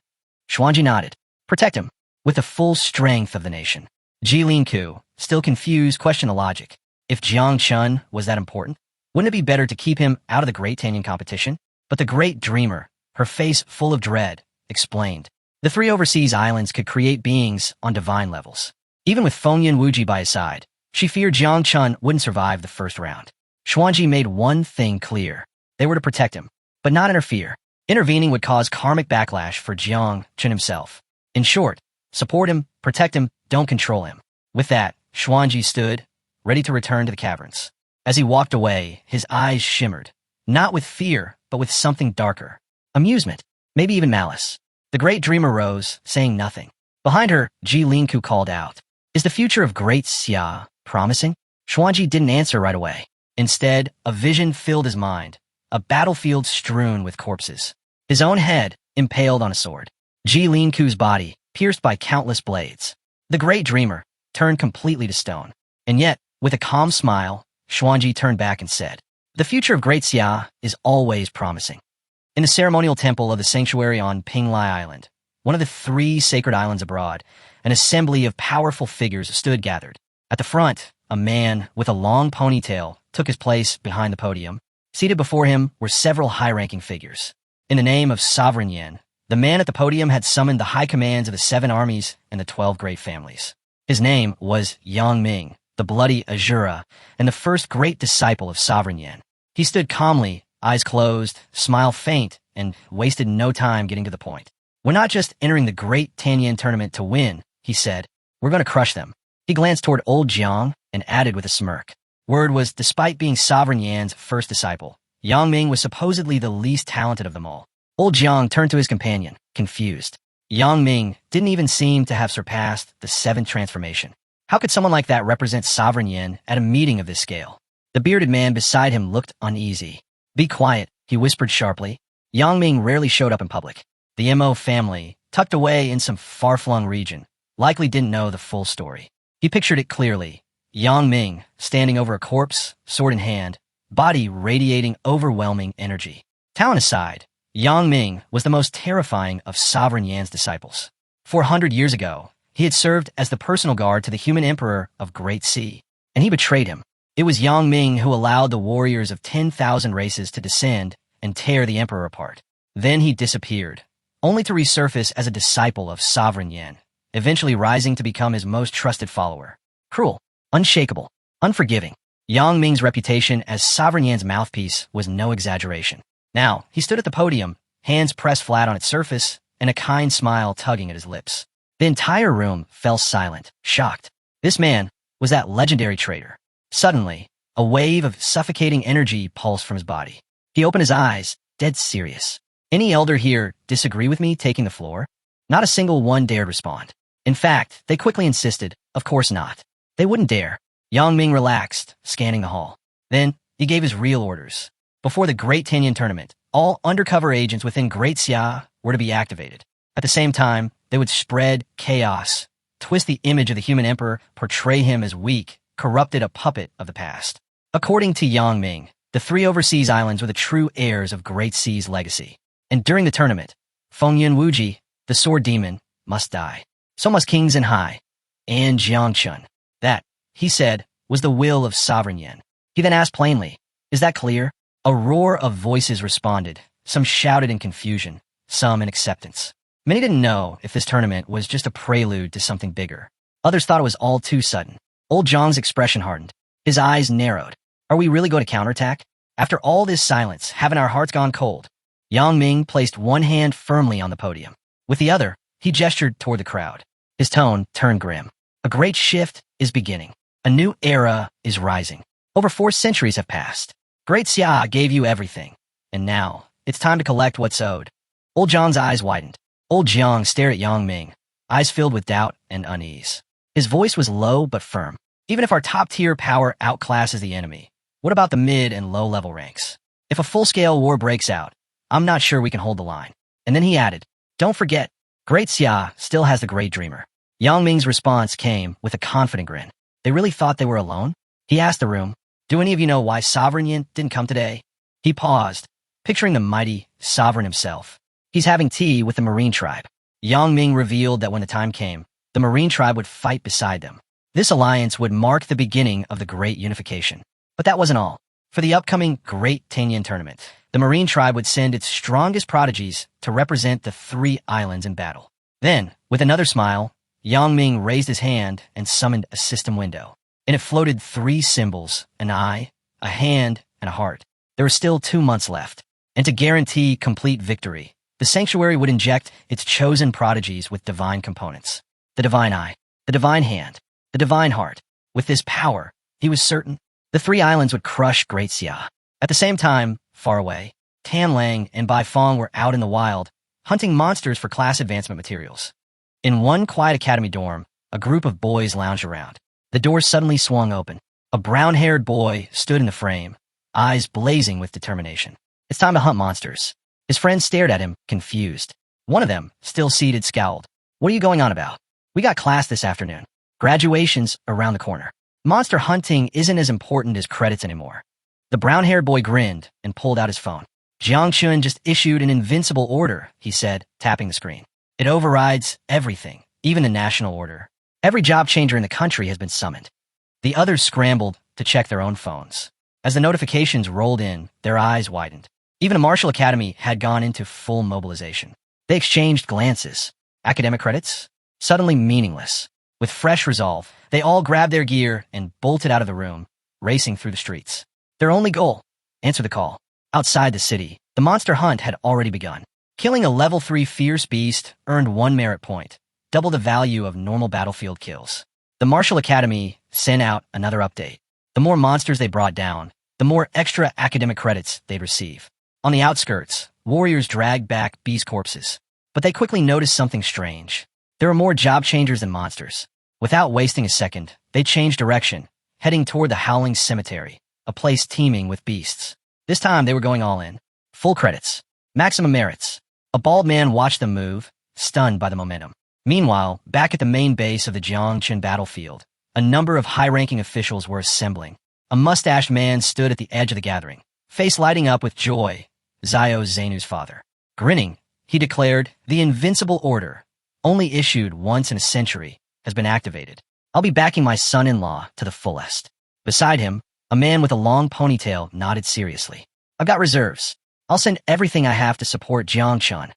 Xuanji nodded. Protect him, with the full strength of the nation. Ji Linku, still confused, questioned the logic. If Jiang Chun was that important, wouldn't it be better to keep him out of the Great Tanyan competition? But the great dreamer, her face full of dread, explained. The three overseas islands could create beings on divine levels. Even with Fengyan Wuji by his side, she feared Jiang Chun wouldn't survive the first round. Xuanji made one thing clear. They were to protect him, but not interfere. Intervening would cause karmic backlash for Jiang Chun himself. In short, support him, protect him, don't control him. With that, Xuanji stood, ready to return to the caverns. As he walked away, his eyes shimmered, not with fear, but with something darker. Amusement, maybe even malice. The great dreamer rose, saying nothing. Behind her, Ji Linku called out. Is the future of Great Xia promising? Xuanji didn't answer right away. Instead, a vision filled his mind, a battlefield strewn with corpses. His own head, impaled on a sword. Ji Linku's body, pierced by countless blades. The great dreamer, turned completely to stone. And yet, with a calm smile, Xuanji turned back and said, the future of Great Xia is always promising. In the ceremonial temple of the sanctuary on Pinglai Island, one of the 3 sacred islands abroad, an assembly of powerful figures stood gathered. At the front, a man with a long ponytail took his place behind the podium. Seated before him were several high-ranking figures. In the name of Sovereign Yin, the man at the podium had summoned the high commands of the 7 armies and the 12 great families. His name was Yang Ming, the bloody Azura, and the first great disciple of Sovereign Yin. He stood calmly, eyes closed, smile faint, and wasted no time getting to the point. We're not just entering the Great Tanyan tournament to win, he said. We're going to crush them. He glanced toward old Jiang and added with a smirk. Word was, despite being Sovereign Yan's first disciple, Yang Ming was supposedly the least talented of them all. Old Jiang turned to his companion, confused. Yang Ming didn't even seem to have surpassed the 7th transformation. How could someone like that represent Sovereign Yin at a meeting of this scale? The bearded man beside him looked uneasy. Be quiet, he whispered sharply. Yang Ming rarely showed up in public. The Mo family, tucked away in some far-flung region, likely didn't know the full story. He pictured it clearly. Yang Ming, standing over a corpse, sword in hand, body radiating overwhelming energy. Talent aside, Yang Ming was the most terrifying of Sovereign Yan's disciples. 400 years ago, he had served as the personal guard to the human emperor of Great Sea, and he betrayed him. It was Yang Ming who allowed the warriors of 10,000 races to descend and tear the emperor apart. Then he disappeared, only to resurface as a disciple of Sovereign Yin, eventually rising to become his most trusted follower. Cruel, unshakable, unforgiving. Yang Ming's reputation as Sovereign Yan's mouthpiece was no exaggeration. Now, he stood at the podium, hands pressed flat on its surface, and a kind smile tugging at his lips. The entire room fell silent, shocked. This man was that legendary traitor. Suddenly, a wave of suffocating energy pulsed from his body. He opened his eyes, dead serious. Any elder here disagree with me taking the floor? Not a single one dared respond. In fact, they quickly insisted, of course not. They wouldn't dare. Yang Ming relaxed, scanning the hall. Then, he gave his real orders. Before the Great Tanyan tournament, all undercover agents within Great Xia were to be activated. At the same time, they would spread chaos, twist the image of the human emperor, portray him as weak, corrupted, a puppet of the past. According to Yang Ming, the 3 overseas islands were the true heirs of Great Sea's legacy. And during the tournament, Fengyan Wuji, the sword demon, must die. So must King Zhenhai and Jiangchun. That, he said, was the will of Sovereign Yin. He then asked plainly, is that clear? A roar of voices responded. Some shouted in confusion, some in acceptance. Many didn't know if this tournament was just a prelude to something bigger. Others thought it was all too sudden. Old Zhang's expression hardened. His eyes narrowed. Are we really going to counterattack? After all this silence, haven't our hearts gone cold? Yang Ming placed one hand firmly on the podium. With the other, he gestured toward the crowd. His tone turned grim. A great shift is beginning. A new era is rising. Over 4 centuries have passed. Great Xia gave you everything. And now, It's time to collect what's owed. Old Jiang's eyes widened. Old Jiang stared at Yang Ming, eyes filled with doubt and unease. His voice was low but firm. Even if our top-tier power outclasses the enemy, what about the mid and low-level ranks? If a full-scale war breaks out, I'm not sure we can hold the line. And then he added, don't forget, Great Xia still has the Great Dreamer. Yang Ming's response came with a confident grin. They really thought they were alone? He asked the room, do any of you know why Sovereign Yin didn't come today? He paused, picturing the mighty Sovereign himself. He's having tea with the Marine tribe. Yang Ming revealed that when the time came, the Marine tribe would fight beside them. This alliance would mark the beginning of the Great Unification. But that wasn't all. For the upcoming Great Tianyan tournament, the Marine tribe would send its strongest prodigies to represent the 3 islands in battle. Then, with another smile, Yang Ming raised his hand and summoned a system window. And it floated 3 symbols, an eye, a hand, and a heart. There were still 2 months left. And to guarantee complete victory, the sanctuary would inject its chosen prodigies with divine components. The divine eye, the divine hand, the divine heart. With this power, he was certain the 3 islands would crush Great Xia. At the same time, far away, Tan Lang and Bai Fong were out in the wild, hunting monsters for class advancement materials. In one quiet academy dorm, a group of boys lounged around. The door suddenly swung open. A brown-haired boy stood in the frame, eyes blazing with determination. It's time to hunt monsters. His friends stared at him, confused. One of them, still seated, scowled. What are you going on about? We got class this afternoon. Graduation's around the corner. Monster hunting isn't as important as credits anymore. The brown-haired boy grinned and pulled out his phone. Jiang Chun just issued an invincible order, he said, tapping the screen. It overrides everything, even the national order. Every job changer in the country has been summoned. The others scrambled to check their own phones. As the notifications rolled in, their eyes widened. Even a martial academy had gone into full mobilization. They exchanged glances. Academic credits? Suddenly meaningless. With fresh resolve, they all grabbed their gear and bolted out of the room, racing through the streets. Their only goal? Answer the call. Outside the city, the monster hunt had already begun. Killing a level 3 fierce beast earned 1 merit point, double the value of normal battlefield kills. The Martial Academy sent out another update. The more monsters they brought down, the more extra academic credits they'd receive. On the outskirts, warriors dragged back beast corpses. But they quickly noticed something strange. There were more job changers than monsters. Without wasting a second, they changed direction, heading toward the Howling Cemetery, a place teeming with beasts. This time they were going all in. Full credits. Maximum merits. A bald man watched them move, stunned by the momentum. Meanwhile, back at the main base of the Jiangchen battlefield, a number of high-ranking officials were assembling. A mustached man stood at the edge of the gathering, face lighting up with joy. Zhao Zainu's father. Grinning, he declared, the invincible order, only issued once in a century, has been activated. I'll be backing my son-in-law to the fullest. Beside him, a man with a long ponytail nodded seriously. I've got reserves. I'll send everything I have to support Jiangchun.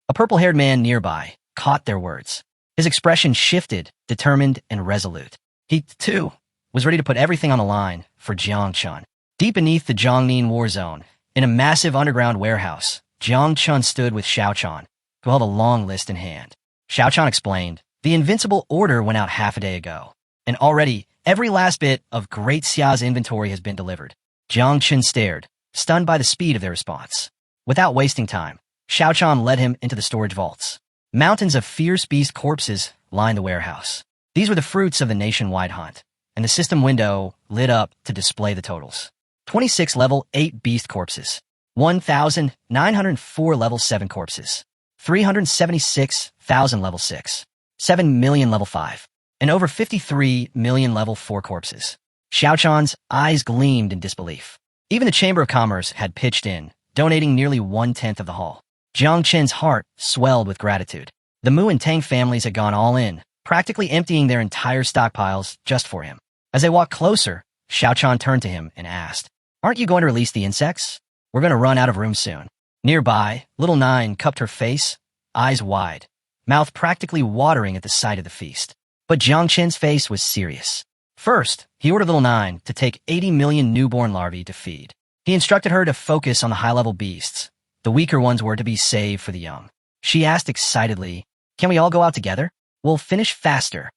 A purple-haired man nearby caught their words. His expression shifted, determined and resolute. He, too, was ready to put everything on the line for Jiangchun. Deep beneath the Jiangnin war zone, in a massive underground warehouse, Jiangchun stood with Xiaochan, who held a long list in hand. Xiaochan explained, the invincible order went out half a day ago, and already every last bit of Great Xia's inventory has been delivered. Jiangchun stared, stunned by the speed of their response. Without wasting time, Xiaochan led him into the storage vaults. Mountains of fierce beast corpses lined the warehouse. These were the fruits of the nationwide hunt, and the system window lit up to display the totals. 26 level 8 beast corpses, 1,904 level 7 corpses, 376,000 level 6, 7 million level 5, and over 53 million level 4 corpses. Xiaochan's eyes gleamed in disbelief. Even the Chamber of Commerce had pitched in, donating nearly 1/10 of the haul. Jiang Chen's heart swelled with gratitude. The Mu and Tang families had gone all in, practically emptying their entire stockpiles just for him. As they walked closer, Xiaochan turned to him and asked, aren't you going to release the insects? We're going to run out of room soon. Nearby, Little Nine cupped her face, eyes wide, mouth practically watering at the sight of the feast. But Jiang Chen's face was serious. First, he ordered Little Nine to take 80 million newborn larvae to feed. He instructed her to focus on the high-level beasts. The weaker ones were to be saved for the young. She asked excitedly, can we all go out together? We'll finish faster.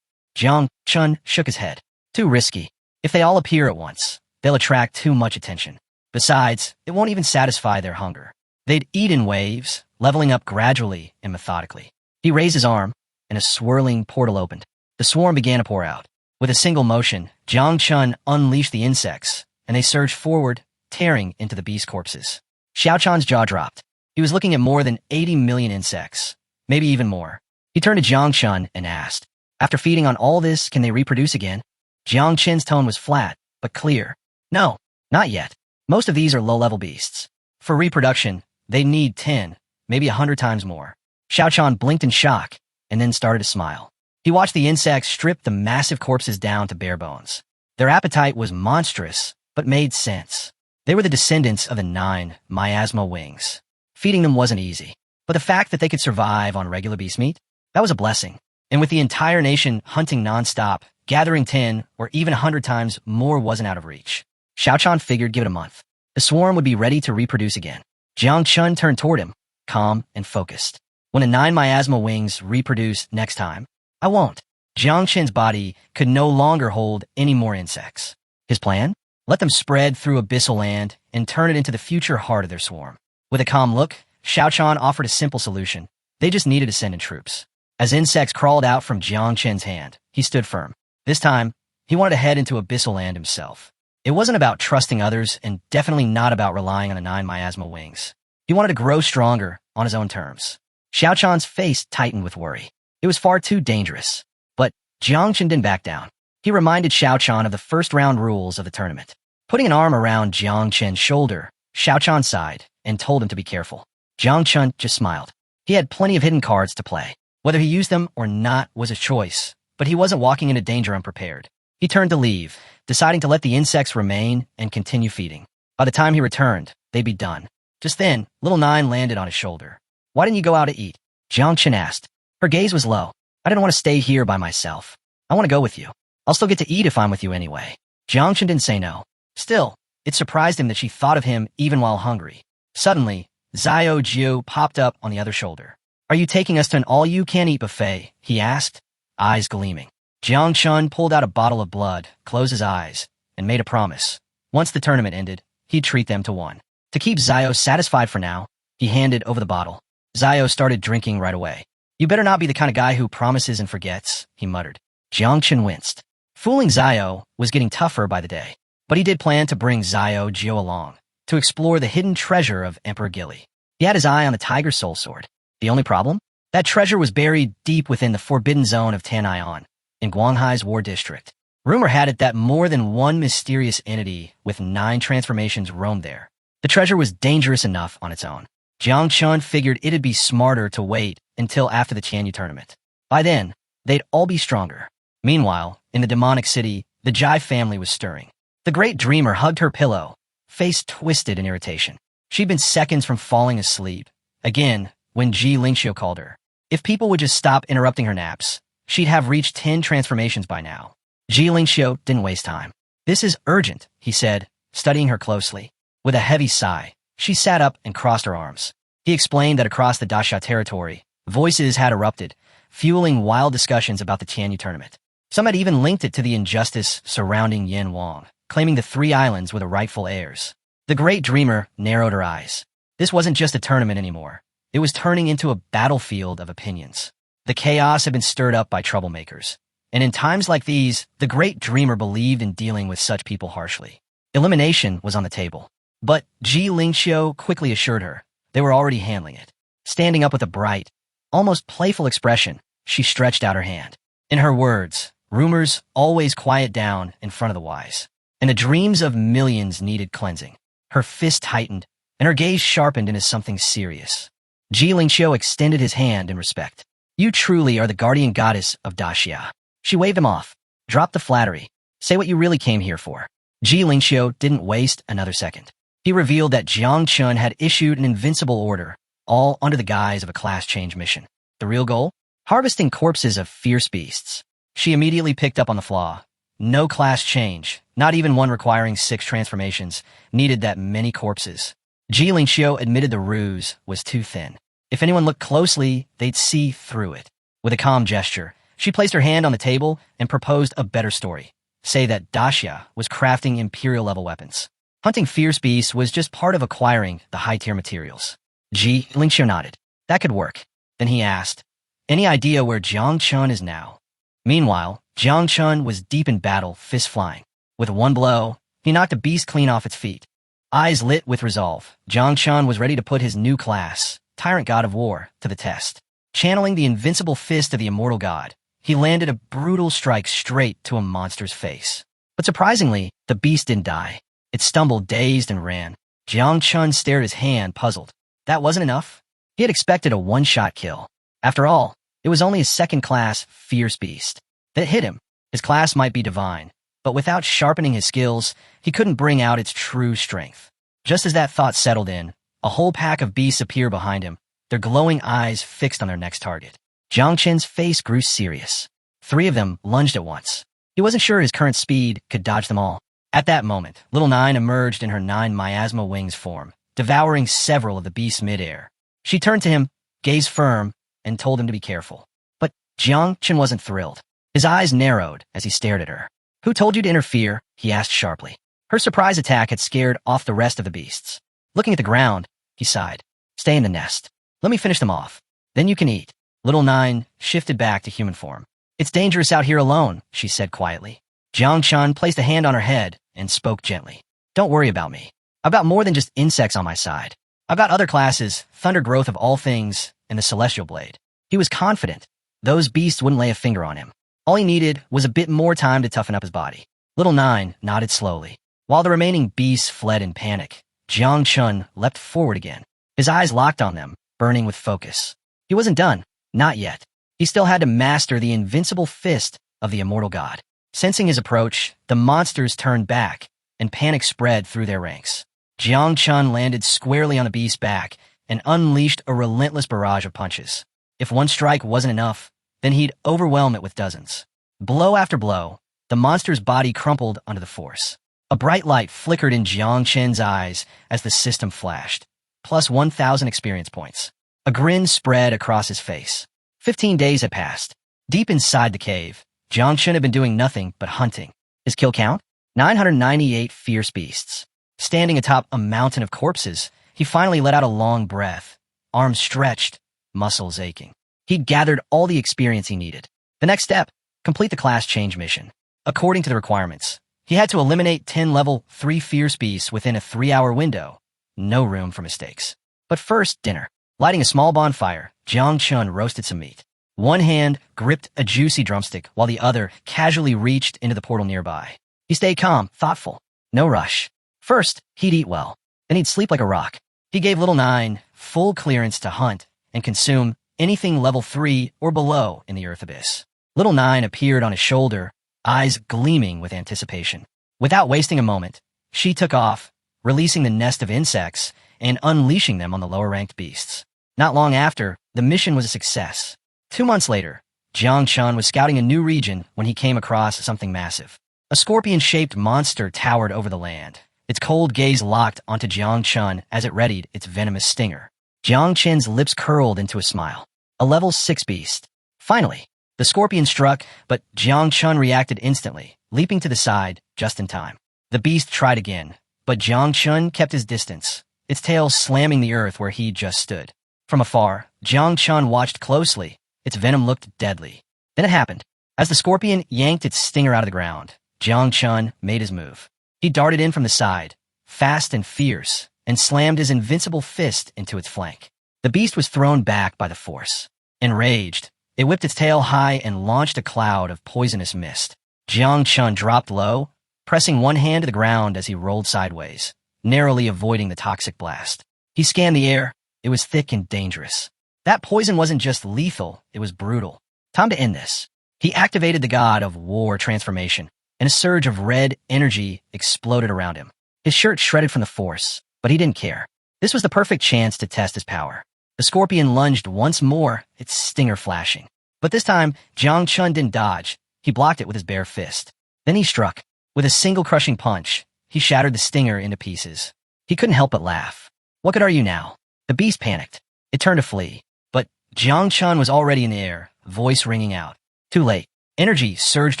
Jiang Chun shook his head. Too risky. If they all appear at once, they'll attract too much attention. Besides, it won't even satisfy their hunger. They'd eat in waves, leveling up gradually and methodically. He raised his arm, and a swirling portal opened. The swarm began to pour out. With a single motion, Jiang Chun unleashed the insects, and they surged forward, tearing into the beast corpses. Xiao Chan's jaw dropped. He was looking at more than 80 million insects, maybe even more. He turned to Jiang Chun and asked, "After feeding on all this, can they reproduce again?" Jiang Chun's tone was flat, but clear. "No, not yet. Most of these are low-level beasts. For reproduction, they need 10, maybe 100 times more." Xiao Chan blinked in shock, and then started to smile. He watched the insects strip the massive corpses down to bare bones. Their appetite was monstrous, but made sense. They were the descendants of the 9 miasma wings. Feeding them wasn't easy, but the fact that they could survive on regular beast meat, that was a blessing. And with the entire nation hunting nonstop, gathering 10 or even 100 times more wasn't out of reach. Xiao Chan figured give it a month. The swarm would be ready to reproduce again. Jiang Chun turned toward him, calm and focused. "When the 9 miasma wings reproduce next time, I won't." Jiang Chun's body could no longer hold any more insects. His plan? Let them spread through abyssal land and turn it into the future heart of their swarm. With a calm look, Xiao Chan offered a simple solution. They just needed to send in troops. As insects crawled out from Jiang Chun's hand, he stood firm. This time, he wanted to head into abyssal land himself. It wasn't about trusting others and definitely not about relying on the 9 miasma wings. He wanted to grow stronger on his own terms. Xiao Chan's face tightened with worry. It was far too dangerous. But Jiang Chun didn't back down. He reminded Xiao Chan of the first-round rules of the tournament. Putting an arm around Jiang Chun's shoulder, Xiao Chan sighed and told him to be careful. Jiang Chun just smiled. He had plenty of hidden cards to play. Whether he used them or not was a choice, but he wasn't walking into danger unprepared. He turned to leave, deciding to let the insects remain and continue feeding. By the time he returned, they'd be done. Just then, little 9 landed on his shoulder. "Why didn't you go out to eat?" Jiang Chun asked. Her gaze was low. "I didn't want to stay here by myself. I want to go with you. I'll still get to eat if I'm with you anyway." Jiang Chun didn't say no. Still, it surprised him that she thought of him even while hungry. Suddenly, Xiao Jiu popped up on the other shoulder. "Are you taking us to an all-you-can-eat buffet?" he asked, eyes gleaming. Jiang Chun pulled out a bottle of blood, closed his eyes, and made a promise. Once the tournament ended, he'd treat them to one. To keep Xiao satisfied for now, he handed over the bottle. Xiao started drinking right away. "You better not be the kind of guy who promises and forgets," he muttered. Jiang Chun winced. Fooling Xiao was getting tougher by the day, but he did plan to bring Xiao Jiu along to explore the hidden treasure of Emperor Gili. He had his eye on the Tiger Soul Sword. The only problem? That treasure was buried deep within the forbidden zone of Tanaian, in Guanghai's war district. Rumor had it that more than one mysterious entity with 9 transformations roamed there. The treasure was dangerous enough on its own. Jiang Chun figured it'd be smarter to wait until after the Tianyu tournament. By then, they'd all be stronger. Meanwhile, in the demonic city, the Jai family was stirring. The great dreamer hugged her pillow, face twisted in irritation. She'd been seconds from falling asleep. Again, when Ji Lingxiu called her. If people would just stop interrupting her naps, she'd have reached 10 transformations by now. Ji Lingxiu didn't waste time. "This is urgent," he said, studying her closely. With a heavy sigh, she sat up and crossed her arms. He explained that across the Daxia territory, voices had erupted, fueling wild discussions about the Tianyu tournament. Some had even linked it to the injustice surrounding Yin Wang, claiming the 3 islands were the rightful heirs. The great dreamer narrowed her eyes. This wasn't just a tournament anymore. It was turning into a battlefield of opinions. The chaos had been stirred up by troublemakers. And in times like these, the great dreamer believed in dealing with such people harshly. Elimination was on the table. But Ji Lingxiu quickly assured her they were already handling it. Standing up with a bright, almost playful expression, she stretched out her hand. In her words, rumors always quiet down in front of the wise. And the dreams of millions needed cleansing. Her fist tightened, and her gaze sharpened into something serious. Ji Lingxiu extended his hand in respect. "You truly are the guardian goddess of Daxia." She waved him off. "Drop the flattery. Say what you really came here for." Ji Lingxiu didn't waste another second. He revealed that Jiang Chun had issued an invincible order, all under the guise of a class change mission. The real goal? Harvesting corpses of fierce beasts. She immediately picked up on the flaw. No class change, not even one requiring 6 transformations, needed that many corpses. Ji Lingxiu admitted the ruse was too thin. If anyone looked closely, they'd see through it. With a calm gesture, she placed her hand on the table and proposed a better story. Say that Daxia was crafting imperial-level weapons. Hunting fierce beasts was just part of acquiring the high-tier materials. Ling Xiu nodded. That could work. Then he asked, any idea where Jiang Chun is now? Meanwhile, Jiang Chun was deep in battle, fists flying. With one blow, he knocked a beast clean off its feet. Eyes lit with resolve, Jiang Chun was ready to put his new class, Tyrant God of War, to the test. Channeling the invincible fist of the immortal god, he landed a brutal strike straight to a monster's face. But surprisingly, the beast didn't die. It stumbled dazed and ran. Jiang Chun stared his hand, puzzled. That wasn't enough? He had expected a one-shot kill. After all, it was only a second-class, fierce beast. That hit him. His class might be divine, but without sharpening his skills, he couldn't bring out its true strength. Just as that thought settled in, a whole pack of beasts appeared behind him, their glowing eyes fixed on their next target. Jiang Chen's face grew serious. 3 of them lunged at once. He wasn't sure his current speed could dodge them all. At that moment, Little Nine emerged in her 9 miasma wings form, devouring several of the beasts midair. She turned to him, gaze firm, and told him to be careful. But Jiang Chen wasn't thrilled. His eyes narrowed as he stared at her. Who told you to interfere? He asked sharply. Her surprise attack had scared off the rest of the beasts. Looking at the ground, he sighed. Stay in the nest. Let me finish them off. Then you can eat. Little Nine shifted back to human form. It's dangerous out here alone, she said quietly. Jiang Chen placed a hand on her head and spoke gently. Don't worry about me. I've got more than just insects on my side. I've got other classes, Thunder Growth of all things, and the Celestial Blade. He was confident. Those beasts wouldn't lay a finger on him. All he needed was a bit more time to toughen up his body. Little Nine nodded slowly. While the remaining beasts fled in panic, Jiang Chen leapt forward again. His eyes locked on them, burning with focus. He wasn't done. Not yet. He still had to master the invincible fist of the immortal god. Sensing his approach, the monsters turned back, and panic spread through their ranks. Jiang Chen landed squarely on the beast's back and unleashed a relentless barrage of punches. If one strike wasn't enough, then he'd overwhelm it with dozens. Blow after blow, the monster's body crumpled under the force. A bright light flickered in Jiang Chen's eyes as the system flashed, plus 1,000 experience points. A grin spread across his face. 15 days had passed. Deep inside the cave, Jiang Chen had been doing nothing but hunting. His kill count? 998 fierce beasts. Standing atop a mountain of corpses, he finally let out a long breath, arms stretched, muscles aching. He'd gathered all the experience he needed. The next step, complete the class change mission. According to the requirements, he had to eliminate 10 level 3 fierce beasts within a 3-hour window. No room for mistakes. But first, dinner. Lighting a small bonfire, Jiang Chen roasted some meat. One hand gripped a juicy drumstick while the other casually reached into the portal nearby. He stayed calm, thoughtful. No rush. First, he'd eat well. Then he'd sleep like a rock. He gave Little Nine full clearance to hunt and consume anything level 3 or below in the Earth Abyss. Little Nine appeared on his shoulder, eyes gleaming with anticipation. Without wasting a moment, she took off, releasing the nest of insects and unleashing them on the lower-ranked beasts. Not long after, the mission was a success. 2 months later, Jiang Chen was scouting a new region when he came across something massive. A scorpion-shaped monster towered over the land. Its cold gaze locked onto Jiang Chen as it readied its venomous stinger. Jiang Chen's lips curled into a smile. A level 6 beast. Finally, the scorpion struck, but Jiang Chen reacted instantly, leaping to the side just in time. The beast tried again, but Jiang Chen kept his distance, its tail slamming the earth where he just stood. From afar, Jiang Chen watched closely. Its venom looked deadly. Then it happened. As the scorpion yanked its stinger out of the ground, Jiang Chen made his move. He darted in from the side, fast and fierce, and slammed his invincible fist into its flank. The beast was thrown back by the force. Enraged, it whipped its tail high and launched a cloud of poisonous mist. Jiang Chen dropped low, pressing one hand to the ground as he rolled sideways, narrowly avoiding the toxic blast. He scanned the air. It was thick and dangerous. That poison wasn't just lethal, it was brutal. Time to end this. He activated the god of war transformation, and a surge of red energy exploded around him. His shirt shredded from the force, but he didn't care. This was the perfect chance to test his power. The scorpion lunged once more, its stinger flashing. But this time, Jiang Chen didn't dodge. He blocked it with his bare fist. Then he struck. With a single crushing punch, he shattered the stinger into pieces. He couldn't help but laugh. What good are you now? The beast panicked. It turned to flee. But Jiang Chen was already in the air, voice ringing out. Too late. Energy surged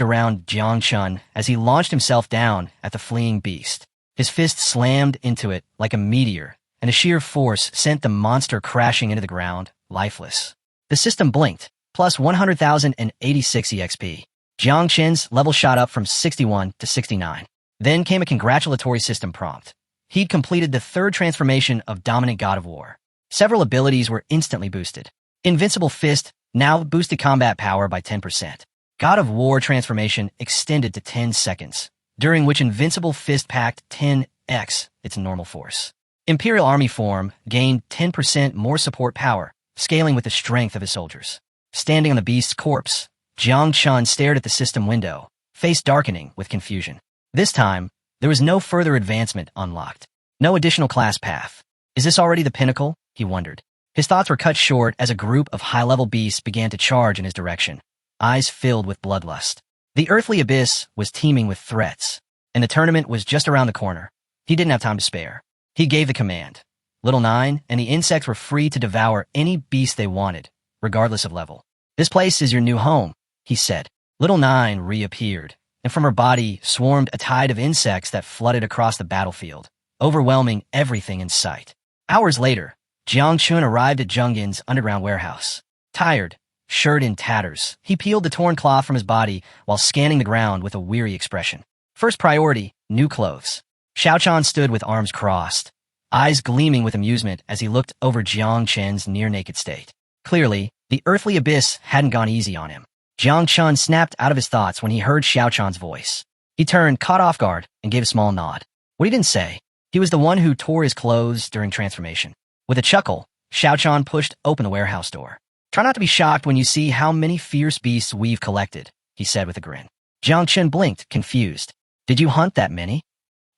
around Jiang Chen as he launched himself down at the fleeing beast. His fist slammed into it like a meteor and the sheer force sent the monster crashing into the ground, lifeless. The system blinked, plus 100,086 EXP. Jiang Qin's level shot up from 61 to 69. Then came a congratulatory system prompt. He'd completed the third transformation of Dominant God of War. Several abilities were instantly boosted. Invincible Fist now boosted combat power by 10%. God of War transformation extended to 10 seconds, during which Invincible Fist packed 10x its normal force. Imperial Army form gained 10% more support power, scaling with the strength of his soldiers. Standing on the beast's corpse, Jiang Chun stared at the system window, face darkening with confusion. This time, there was no further advancement unlocked. No additional class path. Is this already the pinnacle? He wondered. His thoughts were cut short as a group of high-level beasts began to charge in his direction, eyes filled with bloodlust. The earthly abyss was teeming with threats, and the tournament was just around the corner. He didn't have time to spare. He gave the command. Little Nine and the insects were free to devour any beast they wanted, regardless of level. This place is your new home, he said. Little Nine reappeared, and from her body swarmed a tide of insects that flooded across the battlefield, overwhelming everything in sight. Hours later, Jiang Chun arrived at Zhongyin's underground warehouse. Tired, shirt in tatters, he peeled the torn cloth from his body while scanning the ground with a weary expression. First priority, new clothes. Xiaochan stood with arms crossed, eyes gleaming with amusement as he looked over Jiang Chen's near-naked state. Clearly, the earthly abyss hadn't gone easy on him. Jiang Chun snapped out of his thoughts when he heard Xiaochan's voice. He turned, caught off guard, and gave a small nod. What he didn't say, he was the one who tore his clothes during transformation. With a chuckle, Xiaochan pushed open the warehouse door. Try not to be shocked when you see how many fierce beasts we've collected, he said with a grin. Jiang Chen blinked, confused. Did you hunt that many?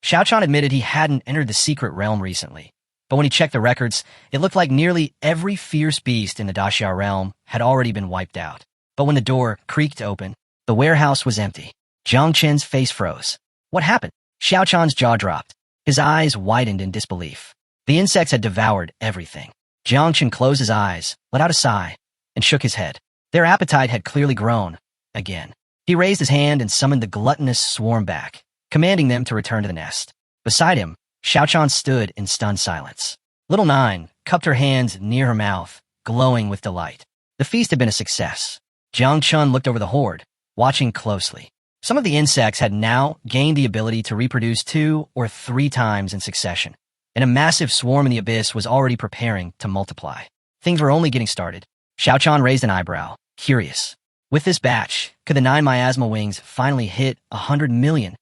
Xiaochan admitted he hadn't entered the secret realm recently, but when he checked the records, it looked like nearly every fierce beast in the Daxia realm had already been wiped out. But when the door creaked open, the warehouse was empty. Jiang Chen's face froze. What happened? Xiaochan's jaw dropped. His eyes widened in disbelief. The insects had devoured everything. Jiang Chen closed his eyes, let out a sigh, and shook his head. Their appetite had clearly grown, again. He raised his hand and summoned the gluttonous swarm back, commanding them to return to the nest. Beside him, Xiaochan stood in stunned silence. Little Nine cupped her hands near her mouth, glowing with delight. The feast had been a success. Jiang Chun looked over the horde, watching closely. Some of the insects had now gained the ability to reproduce 2 or 3 times in succession, and a massive swarm in the abyss was already preparing to multiply. Things were only getting started. Xiaochan raised an eyebrow, curious. With this batch, could the 9 miasma wings finally hit 100 million?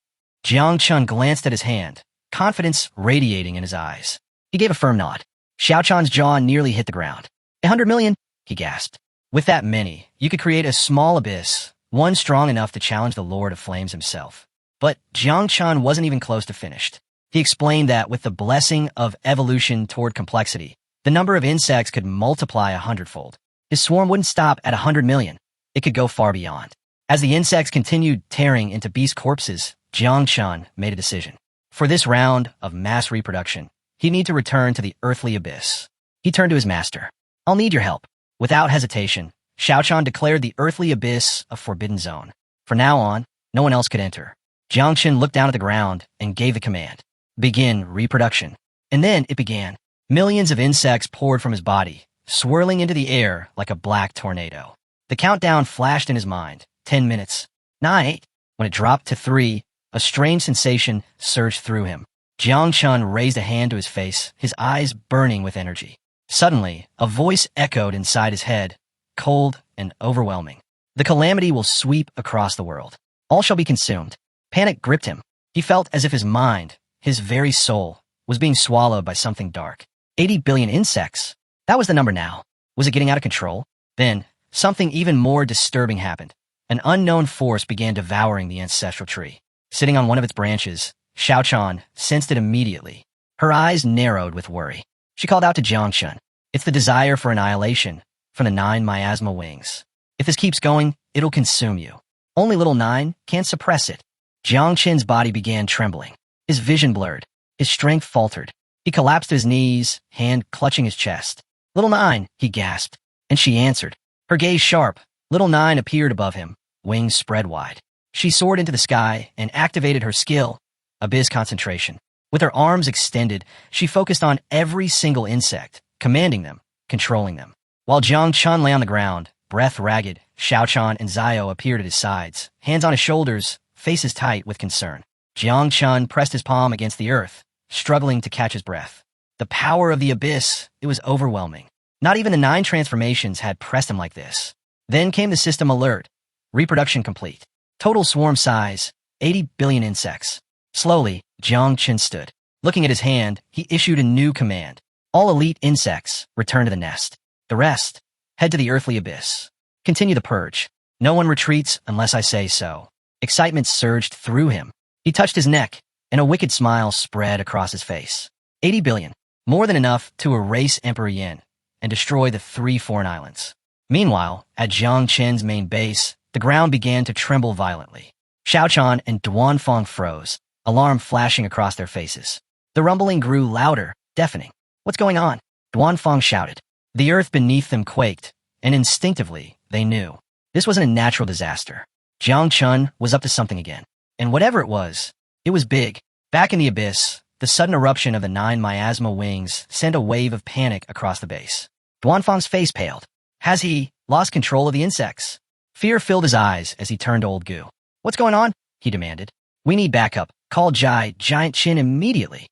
Jiang Chun glanced at his hand, confidence radiating in his eyes. He gave a firm nod. Xiaochan's jaw nearly hit the ground. 100 million? He gasped. With that many, you could create a small abyss, one strong enough to challenge the Lord of Flames himself. But Jiang Chun wasn't even close to finished. He explained that with the blessing of evolution toward complexity, the number of insects could multiply 100-fold. His swarm wouldn't stop at 100 million. It could go far beyond. As the insects continued tearing into beast corpses, Jiang Chun made a decision. For this round of mass reproduction, he'd need to return to the earthly abyss. He turned to his master. I'll need your help. Without hesitation, Xiaochan declared the earthly abyss a forbidden zone. From now on, no one else could enter. Jiang Chun looked down at the ground and gave the command. Begin reproduction. And then it began. Millions of insects poured from his body, swirling into the air like a black tornado. The countdown flashed in his mind. 10 minutes. 9. When it dropped to 3, a strange sensation surged through him. Jiang Chun raised a hand to his face, his eyes burning with energy. Suddenly, a voice echoed inside his head, cold and overwhelming. The calamity will sweep across the world. All shall be consumed. Panic gripped him. He felt as if his mind, his very soul, was being swallowed by something dark. 80 billion insects. That was the number now. Was it getting out of control? Then, something even more disturbing happened. An unknown force began devouring the ancestral tree. Sitting on one of its branches, Xiaochan sensed it immediately. Her eyes narrowed with worry. She called out to Jiang Chun. It's the desire for annihilation from the 9 miasma wings. If this keeps going, it'll consume you. Only Little Nine can't suppress it. Jiang Chen's body began trembling. His vision blurred. His strength faltered. He collapsed to his knees, hand clutching his chest. Little Nine, he gasped. And she answered. Her gaze sharp. Little Nine appeared above him, wings spread wide. She soared into the sky and activated her skill, Abyss Concentration. With her arms extended, she focused on every single insect, commanding them, controlling them. While Jiang Chun lay on the ground, breath ragged, Xiao Chan and Zio appeared at his sides, hands on his shoulders, faces tight with concern. Jiang Chun pressed his palm against the earth, struggling to catch his breath. The power of the abyss, it was overwhelming. Not even the 9 transformations had pressed him like this. Then came the system alert. Reproduction complete. Total swarm size, 80 billion insects. Slowly, Jiang Chun stood. Looking at his hand, he issued a new command. All elite insects, return to the nest. The rest, head to the earthly abyss. Continue the purge. No one retreats unless I say so. Excitement surged through him. He touched his neck, and a wicked smile spread across his face. 80 billion. More than enough to erase Emperor Yin and destroy the 3 foreign islands. Meanwhile, at Jiang Chen's main base, the ground began to tremble violently. Xiao Chan and Duanfang froze, alarm flashing across their faces. The rumbling grew louder, deafening. What's going on? Duanfang shouted. The earth beneath them quaked, and instinctively, they knew. This wasn't a natural disaster. Jiang Chun was up to something again. And whatever it was big. Back in the abyss, the sudden eruption of the 9 miasma wings sent a wave of panic across the base. Duanfang's face paled. Has he lost control of the insects? Fear filled his eyes as he turned to old Gu. What's going on? He demanded. We need backup. Call Giant Qin immediately.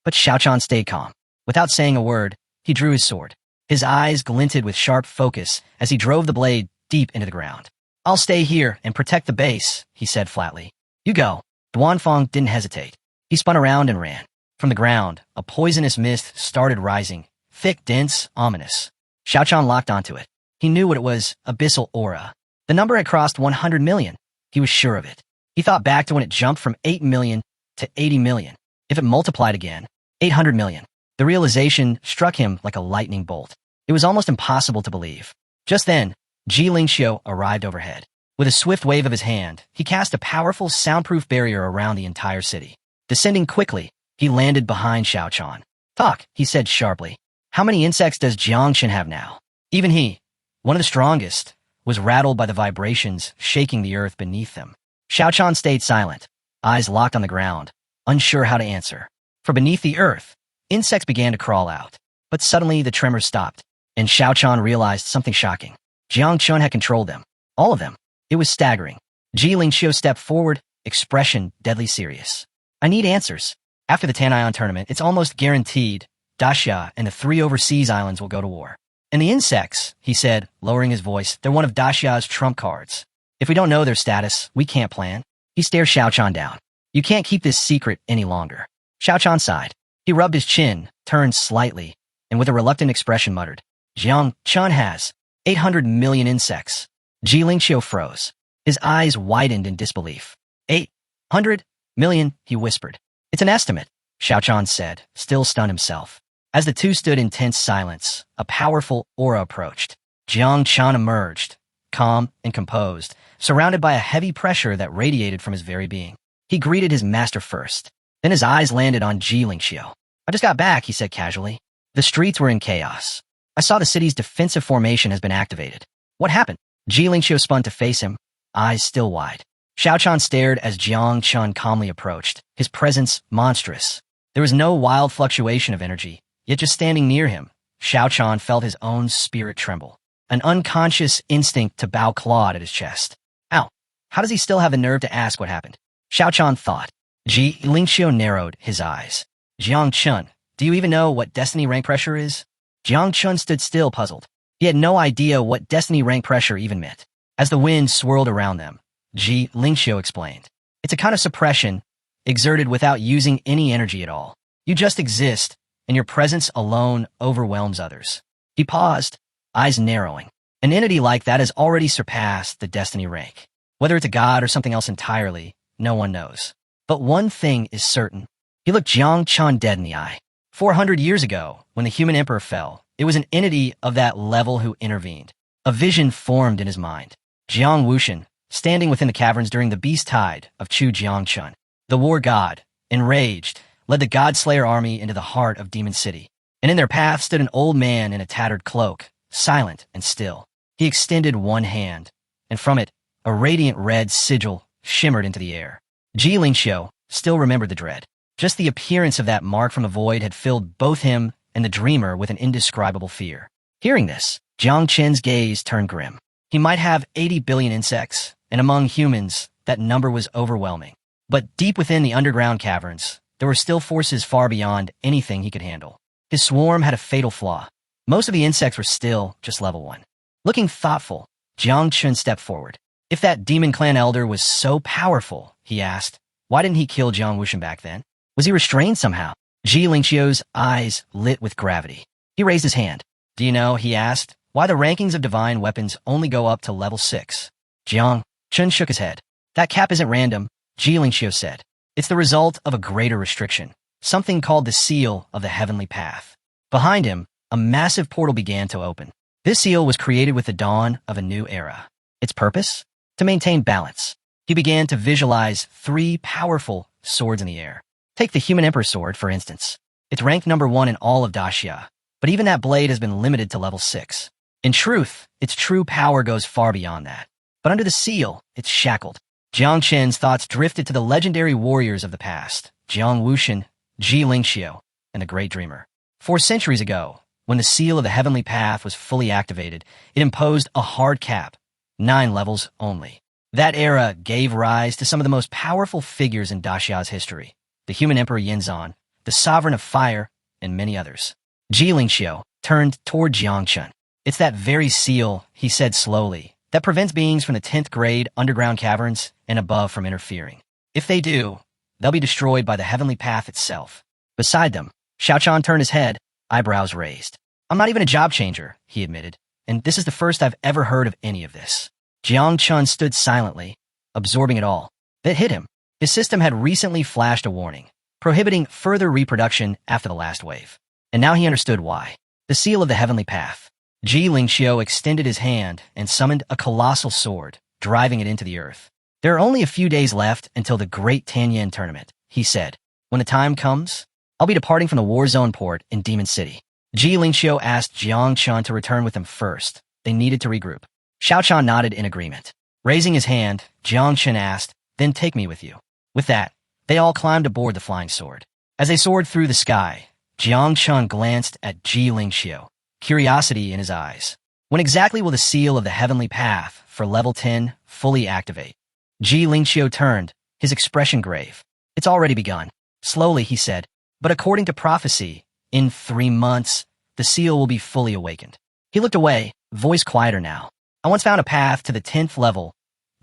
But Xiao Chan stayed calm. Without saying a word, he drew his sword. His eyes glinted with sharp focus as he drove the blade deep into the ground. I'll stay here and protect the base, he said flatly. You go. Duanfang didn't hesitate. He spun around and ran. From the ground, a poisonous mist started rising, thick, dense, ominous. Xiao Chan locked onto it. He knew what it was, abyssal aura. The number had crossed 100 million. He was sure of it. He thought back to when it jumped from 8 million to 80 million. If it multiplied again, 800 million. The realization struck him like a lightning bolt. It was almost impossible to believe. Just then, Ji Lingxiu arrived overhead. With a swift wave of his hand, he cast a powerful soundproof barrier around the entire city. Descending quickly, he landed behind Xiao Chan. Talk, he said sharply. How many insects does Jiang Chun have now? Even he, one of the strongest, was rattled by the vibrations shaking the earth beneath them. Xiao Chan stayed silent, eyes locked on the ground, unsure how to answer. For beneath the earth, insects began to crawl out. But suddenly the tremors stopped, and Xiao Chan realized something shocking. Jiang Chun had controlled them. All of them. It was staggering. Ji Lingxiu stepped forward, expression deadly serious. I need answers. After the Tanian tournament, it's almost guaranteed Daxia and the 3 overseas islands will go to war. And the insects, he said, lowering his voice, they're one of Daxia's trump cards. If we don't know their status, we can't plan. He stared Xiao Chan down. You can't keep this secret any longer. Xiao Chan sighed. He rubbed his chin, turned slightly, and with a reluctant expression muttered, Jiang Chun has 800 million insects. Ji Lingxiu froze. His eyes widened in disbelief. 800 million, he whispered. It's an estimate, Xiao Chan said, still stunned himself. As the two stood in tense silence, a powerful aura approached. Jiang Chun emerged, calm and composed, surrounded by a heavy pressure that radiated from his very being. He greeted his master first. Then his eyes landed on Ji Lingxiu. I just got back, he said casually. The streets were in chaos. I saw the city's defensive formation has been activated. What happened? Ji Lingxiu spun to face him, eyes still wide. Xiao Chan stared as Jiang Chun calmly approached, his presence monstrous. There was no wild fluctuation of energy, yet just standing near him, Xiao Chan felt his own spirit tremble. An unconscious instinct to bow clawed at his chest. Ow! How does he still have the nerve to ask what happened? Xiao Chan thought. Ji Lingxiu narrowed his eyes. Jiang Chun, do you even know what destiny rank pressure is? Jiang Chun stood still, puzzled. He had no idea what destiny rank pressure even meant. As the wind swirled around them, Ji Lingxiu explained. It's a kind of suppression, exerted without using any energy at all. You just exist, and your presence alone overwhelms others. He paused, eyes narrowing. An entity like that has already surpassed the destiny rank. Whether it's a god or something else entirely, no one knows. But one thing is certain. He looked Jiang Chun dead in the eye. 400 years ago, when the human emperor fell, it was an entity of that level who intervened. A vision formed in his mind. Jiang Wuxian, standing within the caverns during the beast tide of Chu Jiang Chun. The war god, enraged, led the God-Slayer army into the heart of Demon City. And in their path stood an old man in a tattered cloak, silent and still. He extended one hand, and from it, a radiant red sigil shimmered into the air. Ji Lingxiu still remembered the dread. Just the appearance of that mark from the void had filled both him and the dreamer with an indescribable fear. Hearing this, Jiang Qin's gaze turned grim. He might have 80 billion insects, and among humans, that number was overwhelming. But deep within the underground caverns, there were still forces far beyond anything he could handle. His swarm had a fatal flaw. Most of the insects were still just level 1. Looking thoughtful, Jiang Qin stepped forward. If that demon clan elder was so powerful, he asked, why didn't he kill Jiang Wuxian back then? Was he restrained somehow? Ji Lingqiu's eyes lit with gravity. He raised his hand. Do you know, he asked, why the rankings of divine weapons only go up to level 6? Jiang Qin shook his head. That cap isn't random, Ji Lingqiu said. It's the result of a greater restriction, something called the Seal of the Heavenly Path. Behind him, a massive portal began to open. This seal was created with the dawn of a new era. Its purpose? To maintain balance. He began to visualize 3 powerful swords in the air. Take the Human Emperor Sword, for instance. It's ranked number 1 in all of Daxia, but even that blade has been limited to level 6. In truth, its true power goes far beyond that. But under the seal, it's shackled. Jiang Qin's thoughts drifted to the legendary warriors of the past, Jiang Wuxian, Ji Lingqiu, and the Great Dreamer. 4 centuries ago, when the Seal of the Heavenly Path was fully activated, it imposed a hard cap, 9 levels only. That era gave rise to some of the most powerful figures in Daxia's history, the Human Emperor Yinzan, the Sovereign of Fire, and many others. Ji Lingqiu turned toward Jiang Qin. It's that very seal, he said slowly, that prevents beings from the 10th grade underground caverns and above from interfering. If they do, they'll be destroyed by the Heavenly Path itself. Beside them, Xiaochan turned his head, eyebrows raised. I'm not even a job changer, he admitted, and this is the first I've ever heard of any of this. Jiang Qin stood silently, absorbing it all. That hit him. His system had recently flashed a warning, prohibiting further reproduction after the last wave. And now he understood why. The Seal of the Heavenly Path. Ji Lingqiu extended his hand and summoned a colossal sword, driving it into the earth. There are only a few days left until the Great Tanyan tournament, he said. When the time comes, I'll be departing from the war zone port in Demon City. Ji Lingqiu asked Jiang Qin to return with him first. They needed to regroup. Xiaochan nodded in agreement. Raising his hand, Jiang Qin asked, then take me with you. With that, they all climbed aboard the flying sword. As they soared through the sky, Jiang Qin glanced at Ji Lingqiu, curiosity in his eyes. When exactly will the Seal of the Heavenly Path for level 10 fully activate? Ji Lingqiu turned, his expression grave. It's already begun. Slowly, he said, but according to prophecy, in 3 months, the seal will be fully awakened. He looked away, voice quieter now. I once found a path to the 10th level,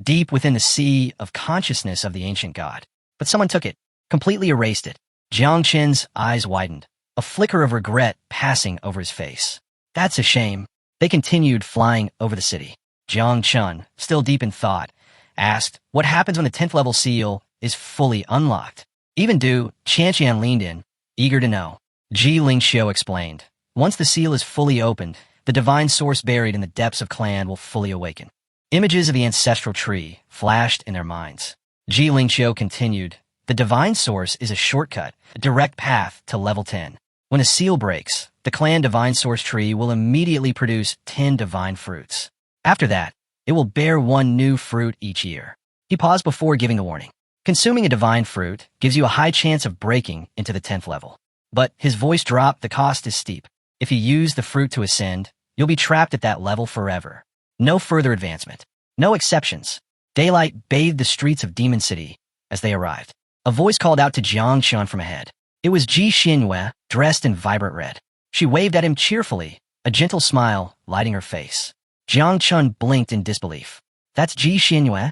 deep within the sea of consciousness of the ancient god. But someone took it, completely erased it. Jiang Qin's eyes widened, a flicker of regret passing over his face. That's a shame. They continued flying over the city. Jiang Qin, still deep in thought, asked, what happens when the 10th level seal is fully unlocked? Even Du Qianqian leaned in, eager to know. Ji Lingqiu explained, once the seal is fully opened, the divine source buried in the depths of Clan will fully awaken. Images of the ancestral tree flashed in their minds. Ji Lingqiu continued, the divine source is a shortcut, a direct path to level 10. When a seal breaks, the clan divine source tree will immediately produce 10 divine fruits. After that, it will bear 1 new fruit each year. He paused before giving the warning. Consuming a divine fruit gives you a high chance of breaking into the 10th level. But his voice dropped, the cost is steep. If you use the fruit to ascend, you'll be trapped at that level forever. No further advancement. No exceptions. Daylight bathed the streets of Demon City as they arrived. A voice called out to Jiang Qin from ahead. It was Ji Xinhua, dressed in vibrant red. She waved at him cheerfully, a gentle smile lighting her face. Jiang Qin blinked in disbelief. That's Ji Xinhua?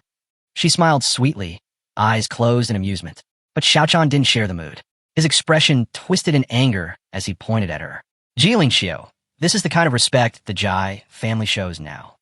She smiled sweetly, eyes closed in amusement. But Xiaochan didn't share the mood. His expression twisted in anger as he pointed at her. Ji Lingqiu, this is the kind of respect the Jai family shows now.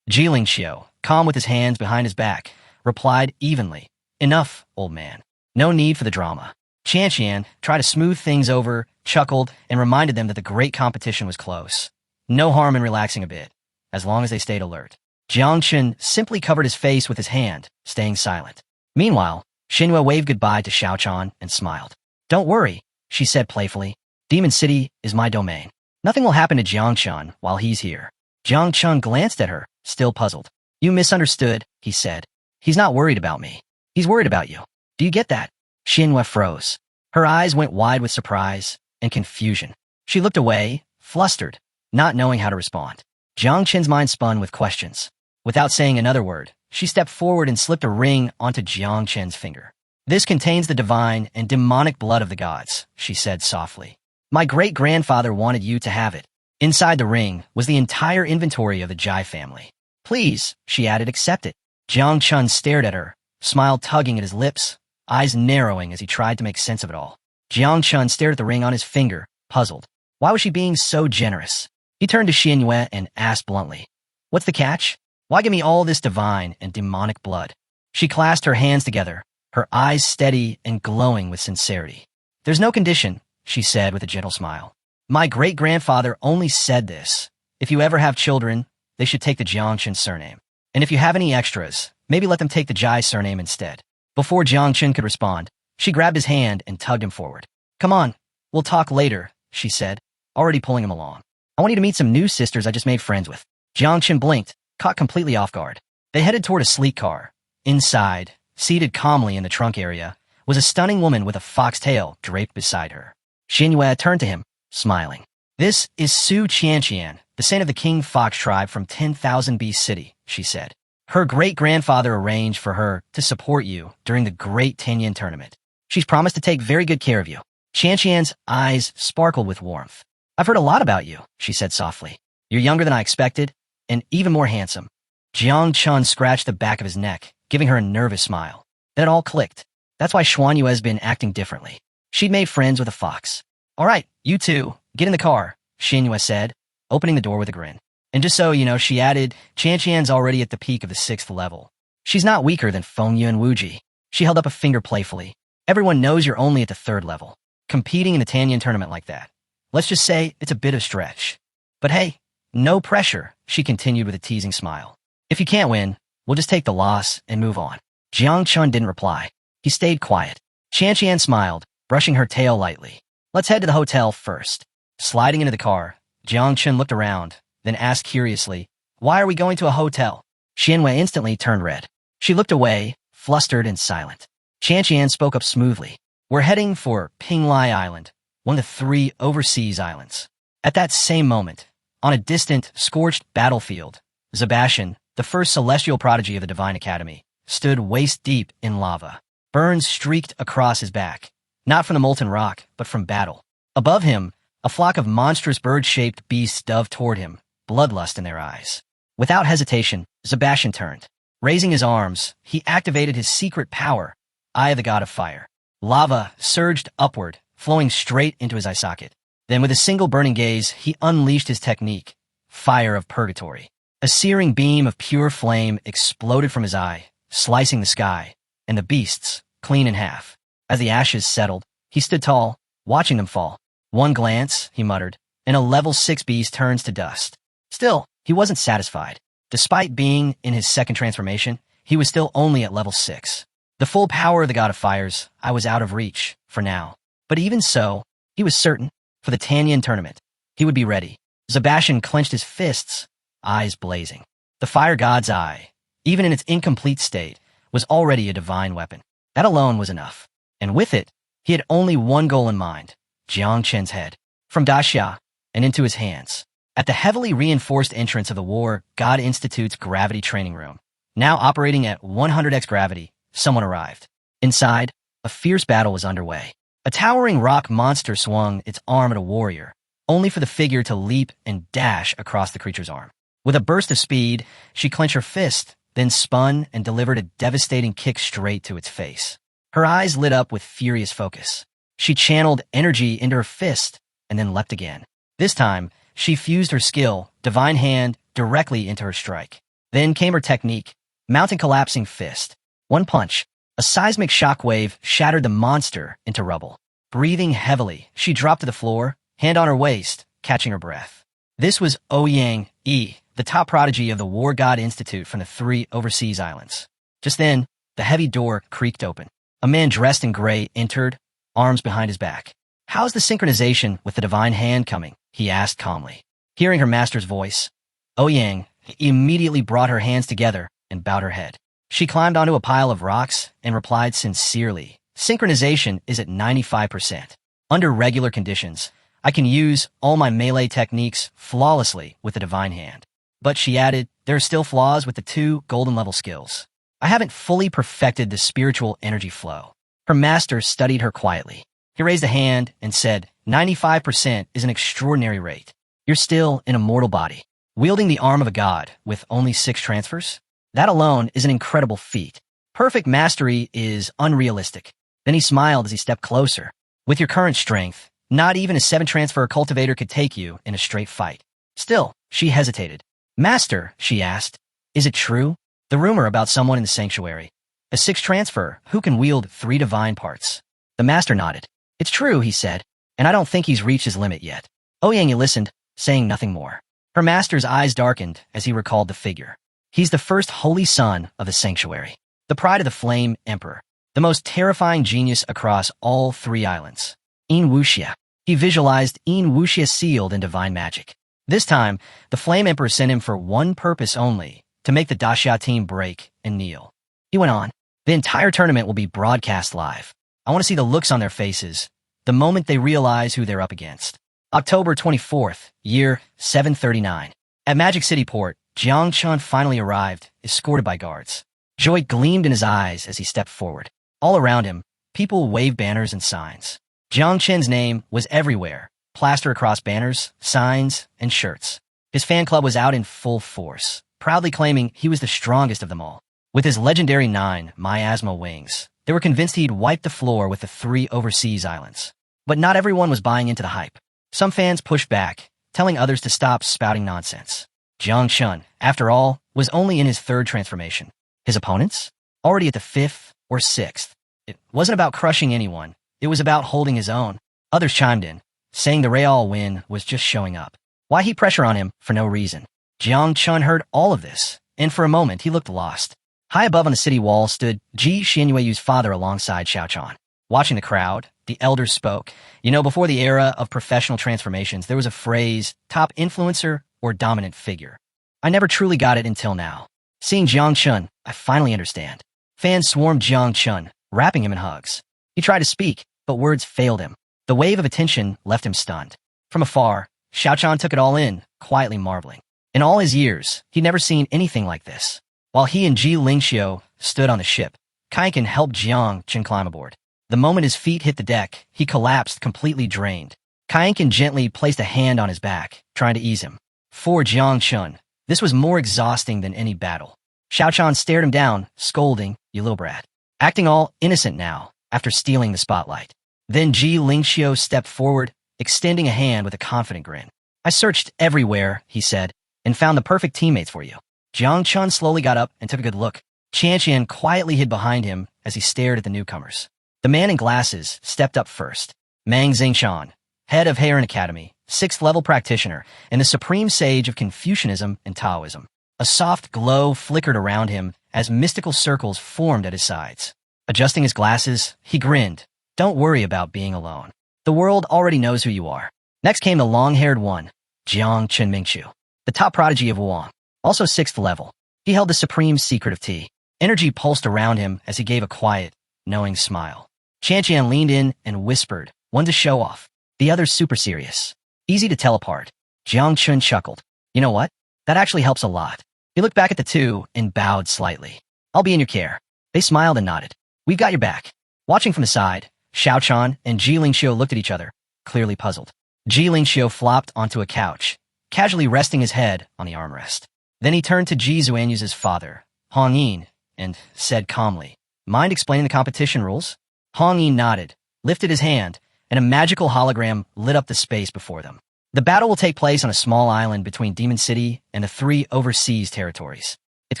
Ji Lingqiu, calm with his hands behind his back, replied evenly. Enough, old man. No need for the drama. Qianqian tried to smooth things over, chuckled, and reminded them that the great competition was close. No harm in relaxing a bit, as long as they stayed alert. Jiang Qin simply covered his face with his hand, staying silent. Meanwhile, Xinhua waved goodbye to Xiaochan and smiled. Don't worry, she said playfully. Demon City is my domain. Nothing will happen to Jiang Qin while he's here. Jiang Qin glanced at her, still puzzled. You misunderstood, he said. He's not worried about me. He's worried about you. Do you get that? Xinhua froze. Her eyes went wide with surprise and confusion. She looked away, flustered, not knowing how to respond. Jiang Qin's mind spun with questions. Without saying another word, she stepped forward and slipped a ring onto Jiang Qin's finger. "This contains the divine and demonic blood of the gods," she said softly. "My great-grandfather wanted you to have it." Inside the ring was the entire inventory of the Jai family. "Please," she added, "accept it." Jiang Chun stared at her, smile tugging at his lips, eyes narrowing as he tried to make sense of it all. Jiang Chun stared at the ring on his finger, puzzled. Why was she being so generous? He turned to Xianyue and asked bluntly, "What's the catch? Why give me all this divine and demonic blood?" She clasped her hands together, her eyes steady and glowing with sincerity. "There's no condition," she said with a gentle smile. "My great-grandfather only said this. If you ever have children, they should take the Jiangchen surname. And if you have any extras, maybe let them take the Jai surname instead." Before Jiangchen could respond, she grabbed his hand and tugged him forward. "Come on, we'll talk later," she said, already pulling him along. "I want you to meet some new sisters I just made friends with." Jiangchen blinked, caught completely off guard. They headed toward a sleek car. Inside, seated calmly in the trunk area, was a stunning woman with a foxtail draped beside her. Xianyue turned to him, smiling. "This is Su Qianqian, the saint of the King Fox tribe from 10,000 B City," she said. "Her great-grandfather arranged for her to support you during the Great Tianyan tournament. She's promised to take very good care of you." Qianqian's eyes sparkled with warmth. "I've heard a lot about you," she said softly. "You're younger than I expected, and even more handsome." Jiang Chun scratched the back of his neck, giving her a nervous smile. Then it all clicked. That's why Xuanyue's been acting differently. She'd made friends with a fox. "All right, you two, get in the car," Xianyue said, opening the door with a grin. "And just so you know," she added, "Qianqian's already at the peak of the 6th level. She's not weaker than Fengyu and Wuji." She held up a finger playfully. "Everyone knows you're only at the 3rd level. Competing in the Tianyan tournament like that. Let's just say it's a bit of a stretch. But hey, no pressure," she continued with a teasing smile. "If you can't win, we'll just take the loss and move on." Jiang Chun didn't reply. He stayed quiet. Qianqian smiled, brushing her tail lightly. "Let's head to the hotel first." Sliding into the car, Jiang Chun looked around, then asked curiously, "Why are we going to a hotel?" Xianyue instantly turned red. She looked away, flustered and silent. Qianqian spoke up smoothly. "We're heading for Pinglai Island, one of the 3 overseas islands." At that same moment, on a distant, scorched battlefield, Sebastian, the first celestial prodigy of the Divine Academy, stood waist-deep in lava. Burns streaked across his back, not from the molten rock, but from battle. Above him, a flock of monstrous bird-shaped beasts dove toward him, bloodlust in their eyes. Without hesitation, Sebastian turned. Raising his arms, he activated his secret power, Eye of the God of Fire. Lava surged upward, flowing straight into his eye socket. Then with a single burning gaze, he unleashed his technique, Fire of Purgatory. A searing beam of pure flame exploded from his eye, slicing the sky, and the beasts, clean in half. As the ashes settled, he stood tall, watching them fall. "One glance," he muttered, "and a level 6 beast turns to dust." Still, he wasn't satisfied. Despite being in his second transformation, he was still only at level 6. The full power of the God of Fires, I was out of reach, for now. But even so, he was certain, for the Tianyan tournament, he would be ready. Sebastian clenched his fists, eyes blazing. The Fire God's eye, even in its incomplete state, was already a divine weapon. That alone was enough. And with it, he had only one goal in mind, Jiang Chen's head. From Daxia, and into his hands. At the heavily reinforced entrance of the War God Institute's gravity training room, now operating at 100x gravity, someone arrived. Inside, a fierce battle was underway. A towering rock monster swung its arm at a warrior, only for the figure to leap and dash across the creature's arm. With a burst of speed, she clenched her fist, then spun and delivered a devastating kick straight to its face. Her eyes lit up with furious focus. She channeled energy into her fist and then leapt again. This time, she fused her skill, Divine Hand, directly into her strike. Then came her technique, Mountain Collapsing Fist. One punch, a seismic shockwave shattered the monster into rubble. Breathing heavily, she dropped to the floor, hand on her waist, catching her breath. This was Ouyang Yi, the top prodigy of the War God Institute from the 3 overseas islands. Just then, the heavy door creaked open. A man dressed in gray entered, arms behind his back. "How's the synchronization with the Divine Hand coming?" he asked calmly. Hearing her master's voice, Ouyang immediately brought her hands together and bowed her head. She climbed onto a pile of rocks and replied sincerely, Synchronization is at 95%. Under regular conditions, I can use all my melee techniques flawlessly with the divine hand. But she added, there are still flaws with the 2 golden level skills. I haven't fully perfected the spiritual energy flow. Her master studied her quietly. He raised a hand and said, 95% is an extraordinary rate. You're still in a mortal body, wielding the arm of a god with only 6 transfers? That alone is an incredible feat. Perfect mastery is unrealistic. Then he smiled as he stepped closer. With your current strength, not even a 7-transfer cultivator could take you in a straight fight. Still, she hesitated. Master, she asked, is it true? The rumor about someone in the sanctuary. A 6-transfer who can wield 3 divine parts. The master nodded. It's true, he said, and I don't think he's reached his limit yet. Ouyang listened, saying nothing more. Her master's eyes darkened as he recalled the figure. He's the first holy son of the sanctuary. The pride of the Flame Emperor. The most terrifying genius across all 3 islands. In Wuxia. He visualized In Wuxia sealed in divine magic. This time, the Flame Emperor sent him for one purpose only, to make the Daxia team break and kneel. He went on, the entire tournament will be broadcast live. I want to see the looks on their faces, the moment they realize who they're up against. October 24th, year 739. At Magic City Port, Jiang Chun finally arrived, escorted by guards. Joy gleamed in his eyes as he stepped forward. All around him, people waved banners and signs. Jiang Chen's name was everywhere, plastered across banners, signs, and shirts. His fan club was out in full force, proudly claiming he was the strongest of them all. With his legendary 9 miasma wings, they were convinced he'd wipe the floor with the 3 overseas islands. But not everyone was buying into the hype. Some fans pushed back, telling others to stop spouting nonsense. Jiang Chun, after all, was only in his 3rd transformation. His opponents? Already at the 5th or 6th. It wasn't about crushing anyone. It was about holding his own. Others chimed in, saying the Real win was just showing up. Why heap pressure on him for no reason? Jiang Chun heard all of this, and for a moment he looked lost. High above on the city wall stood Ji Xianyueyu's father alongside Xiaochan. Watching the crowd, the elders spoke. You know, before the era of professional transformations, there was a phrase, top influencer or dominant figure. I never truly got it until now. Seeing Jiang Chun, I finally understand. Fans swarmed Jiang Chun, wrapping him in hugs. He tried to speak, but words failed him. The wave of attention left him stunned. From afar, Xiaochan took it all in, quietly marveling. In all his years, he'd never seen anything like this. While he and Ji Lingxiu stood on the ship, Kaiken helped Jiang Chun climb aboard. The moment his feet hit the deck, he collapsed, completely drained. Kaiken gently placed a hand on his back, trying to ease him. For Jiang Chun, this was more exhausting than any battle. Xiaochan stared him down, scolding, you little brat. Acting all innocent now, after stealing the spotlight. Then Ji Lingxiu stepped forward, extending a hand with a confident grin. I searched everywhere, he said, and found the perfect teammates for you. Jiang Chun slowly got up and took a good look. Qianqian quietly hid behind him as he stared at the newcomers. The man in glasses stepped up first. Mang Xingshan, head of Heron Academy, 6th level practitioner, and the supreme sage of Confucianism and Taoism. A soft glow flickered around him as mystical circles formed at his sides. Adjusting his glasses, he grinned. Don't worry about being alone. The world already knows who you are. Next came the long-haired one, Jiang Chunmingqiu, the top prodigy of Wuang, also 6th level. He held the supreme secret of tea. Energy pulsed around him as he gave a quiet, knowing smile. Qianqian leaned in and whispered, one to show off, the other's super serious. Easy to tell apart. Jiang Chun chuckled. You know what? That actually helps a lot. He looked back at the 2 and bowed slightly. I'll be in your care. They smiled and nodded. We've got your back. Watching from the side, Xiaochan and Ji Lingxiu looked at each other, clearly puzzled. Ji Lingxiu flopped onto a couch, casually resting his head on the armrest. Then he turned to Ji Xuanyu's father, Hong Yin, and said calmly, mind explaining the competition rules? Hong Yin nodded, lifted his hand, and a magical hologram lit up the space before them. The battle will take place on a small island between Demon City and the 3 overseas territories. It's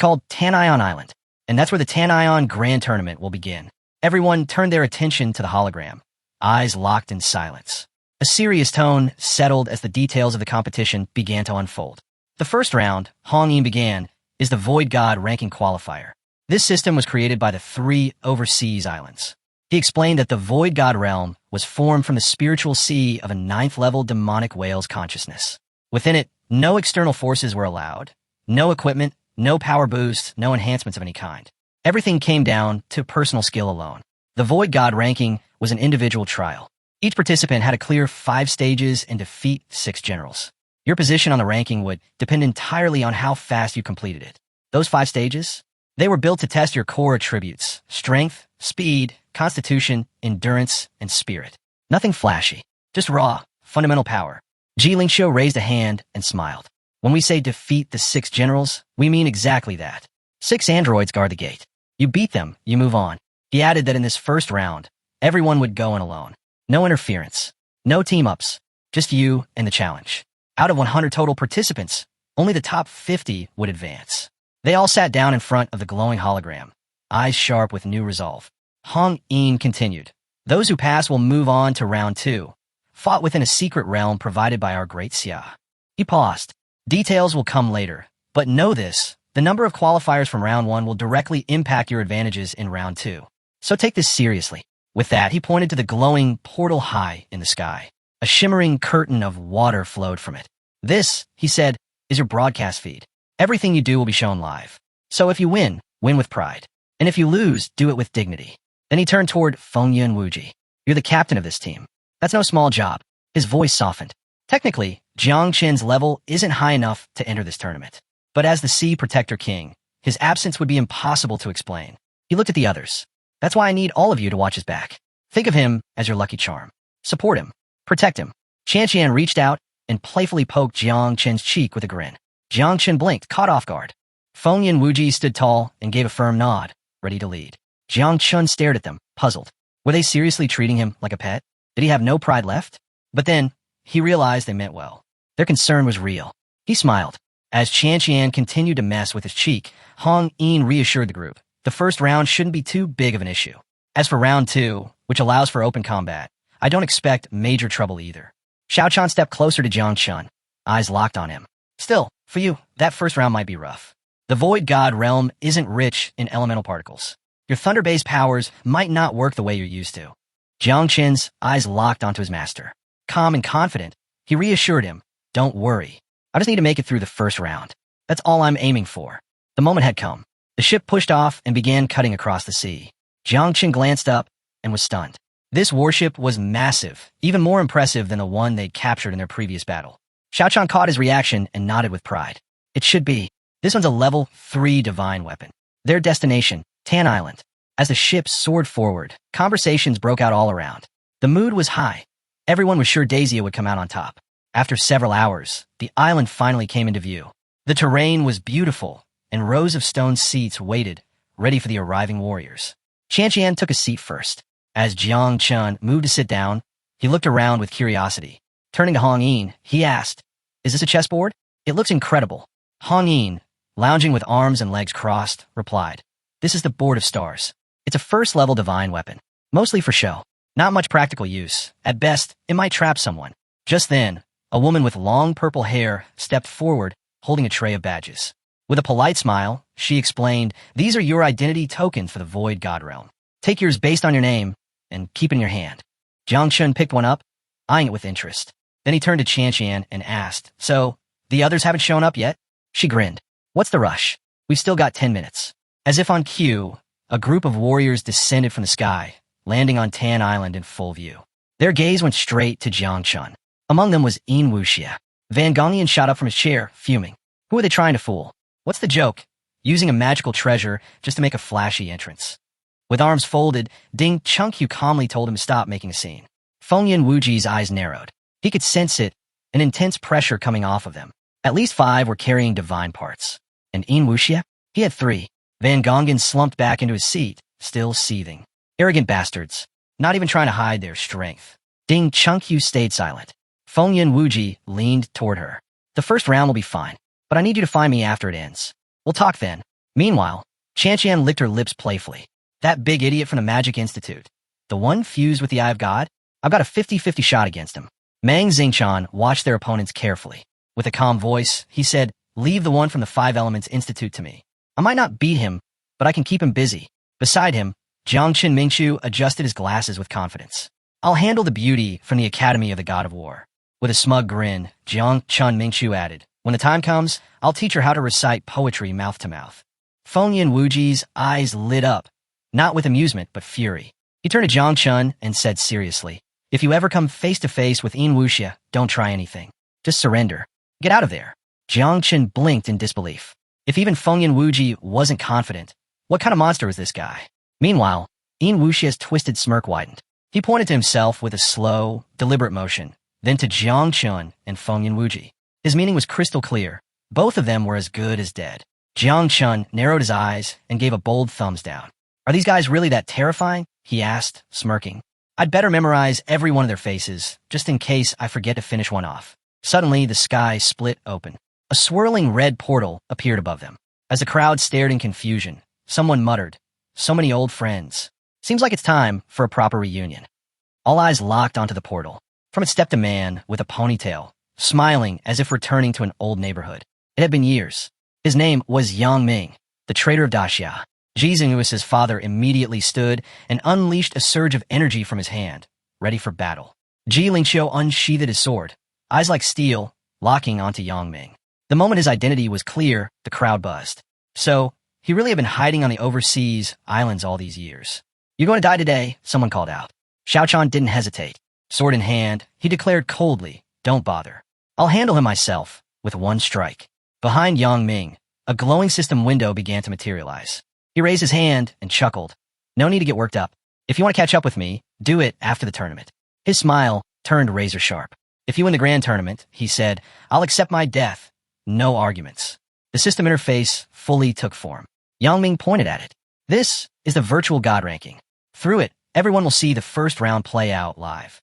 called Tanion Island, and that's where the Tanion Grand Tournament will begin. Everyone turned their attention to the hologram, eyes locked in silence. A serious tone settled as the details of the competition began to unfold. The first round, Hong Yin began, is the Void God ranking qualifier. This system was created by the 3 overseas islands. He explained that the Void God realm was formed from the spiritual sea of a 9th-level demonic whale's consciousness. Within it, no external forces were allowed, no equipment, no power boosts, no enhancements of any kind. Everything came down to personal skill alone. The Void God ranking was an individual trial. Each participant had a clear 5 stages and defeat 6 generals. Your position on the ranking would depend entirely on how fast you completed it. Those 5 stages? They were built to test your core attributes: strength, speed, constitution, endurance, and spirit. Nothing flashy, just raw, fundamental power. Ji Lingxiu raised a hand and smiled. When we say defeat the 6 generals, we mean exactly that. 6 androids guard the gate. You beat them, you move on. He added that in this first round, everyone would go in alone. No interference, no team-ups, just you and the challenge. Out of 100 total participants, only the top 50 would advance. They all sat down in front of the glowing hologram, eyes sharp with new resolve. Hong Yin continued. Those who pass will move on to round 2, fought within a secret realm provided by our great Xia. He paused. Details will come later, but know this, the number of qualifiers from round 1 will directly impact your advantages in round 2. So take this seriously. With that, he pointed to the glowing portal high in the sky. A shimmering curtain of water flowed from it. This, he said, is your broadcast feed. Everything you do will be shown live. So if you win, win with pride. And if you lose, do it with dignity. Then he turned toward Fengyun Wuji. You're the captain of this team. That's no small job. His voice softened. Technically, Jiang Qin's level isn't high enough to enter this tournament. But as the Sea Protector King, his absence would be impossible to explain. He looked at the others. That's why I need all of you to watch his back. Think of him as your lucky charm. Support him. Protect him. Qian reached out and playfully poked Jiang Qin's cheek with a grin. Jiang Qin blinked, caught off guard. Fengyun Wuji stood tall and gave a firm nod, ready to lead. Jiang Qin stared at them, puzzled. Were they seriously treating him like a pet? Did he have no pride left? But then, he realized they meant well. Their concern was real. He smiled. As Qian continued to mess with his cheek, Hong Yin reassured the group. The first round shouldn't be too big of an issue. As for round 2, which allows for open combat, I don't expect major trouble either. Xiao Chan stepped closer to Jiang Qin, eyes locked on him. Still, for you, that first round might be rough. The Void God realm isn't rich in elemental particles. Your thunder-based powers might not work the way you're used to. Jiang Qin's eyes locked onto his master. Calm and confident, he reassured him, don't worry. I just need to make it through the first round. That's all I'm aiming for. The moment had come. The ship pushed off and began cutting across the sea. Jiang Qin glanced up and was stunned. This warship was massive, even more impressive than the one they'd captured in their previous battle. Xiao Chan caught his reaction and nodded with pride. It should be. This one's a level 3 divine weapon. Their destination, Tan Island. As the ship soared forward, conversations broke out all around. The mood was high. Everyone was sure Daisy would come out on top. After several hours, the island finally came into view. The terrain was beautiful, and rows of stone seats waited, ready for the arriving warriors. Qian took a seat first. As Jiang Qin moved to sit down, he looked around with curiosity. Turning to Hong Yin, he asked, "Is this a chessboard? It looks incredible." Hong Yin, lounging with arms and legs crossed, replied, "This is the Board of Stars. It's a first-level divine weapon, mostly for show. Not much practical use. At best, it might trap someone." Just then, a woman with long purple hair stepped forward, holding a tray of badges. With a polite smile, she explained, "These are your identity tokens for the Void God realm. Take yours based on your name, and keep it in your hand." Jiang Qin picked one up, eyeing it with interest. Then he turned to Qian and asked, "So, the others haven't shown up yet?" She grinned. "What's the rush? We've still got 10 minutes." As if on cue, a group of warriors descended from the sky, landing on Tan Island in full view. Their gaze went straight to Jiang Qin. Among them was Yin Wuxia. Van Gongyan shot up from his chair, fuming. Who are they trying to fool? What's the joke? Using a magical treasure just to make a flashy entrance. With arms folded, Ding Chunqiu calmly told him to stop making a scene. Fengyun Wuji's eyes narrowed. He could sense it, an intense pressure coming off of them. At least 5 were carrying divine parts. And Yin Wuxia? He had 3. Van Gongyan slumped back into his seat, still seething. Arrogant bastards, not even trying to hide their strength. Ding Chunqiu stayed silent. Fengyun Wuji leaned toward her. "The first round will be fine, but I need you to find me after it ends. We'll talk then." Meanwhile, Qian licked her lips playfully. "That big idiot from the Magic Institute. The one fused with the Eye of God? I've got a 50-50 shot against him." Mang Xingchan watched their opponents carefully. With a calm voice, he said, "Leave the one from the 5 Elements Institute to me. I might not beat him, but I can keep him busy." Beside him, Jiang Qin Mingqiu adjusted his glasses with confidence. "I'll handle the beauty from the Academy of the God of War." With a smug grin, Jiang Qin Mingqiu added, "When the time comes, I'll teach her how to recite poetry mouth to mouth." Fengyun Wuji's eyes lit up, not with amusement but fury. He turned to Jiang Chun and said seriously, "If you ever come face to face with Yin Wuxia, don't try anything. Just surrender. Get out of there." Jiang Chun blinked in disbelief. If even Fengyan Wuji wasn't confident, what kind of monster was this guy? Meanwhile, Yin Wuxia's twisted smirk widened. He pointed to himself with a slow, deliberate motion, then to Jiang Chun and Fengyan Wuji. His meaning was crystal clear. Both of them were as good as dead. Jiang Chun narrowed his eyes and gave a bold thumbs down. "Are these guys really that terrifying?" he asked, smirking. "I'd better memorize every one of their faces, just in case I forget to finish one off." Suddenly, the sky split open. A swirling red portal appeared above them. As the crowd stared in confusion, someone muttered, "So many old friends. Seems like it's time for a proper reunion." All eyes locked onto the portal. From it stepped a man with a ponytail, smiling as if returning to an old neighborhood. It had been years. His name was Yang Ming, the traitor of Daxia. Ji Zhenguis's father immediately stood and unleashed a surge of energy from his hand, ready for battle. Ji Lingqiu unsheathed his sword, eyes like steel, locking onto Yang Ming. The moment his identity was clear, the crowd buzzed. So, he really had been hiding on the overseas islands all these years. "You're going to die today," someone called out. Xiaochan didn't hesitate. Sword in hand, he declared coldly, "Don't bother. I'll handle him myself, with one strike." Behind Yang Ming, a glowing system window began to materialize. He raised his hand and chuckled. "No need to get worked up. If you want to catch up with me, do it after the tournament." His smile turned razor sharp. "If you win the grand tournament," he said, "I'll accept my death. No arguments." The system interface fully took form. Yang Ming pointed at it. "This is the virtual god ranking. Through it, everyone will see the first round play out live."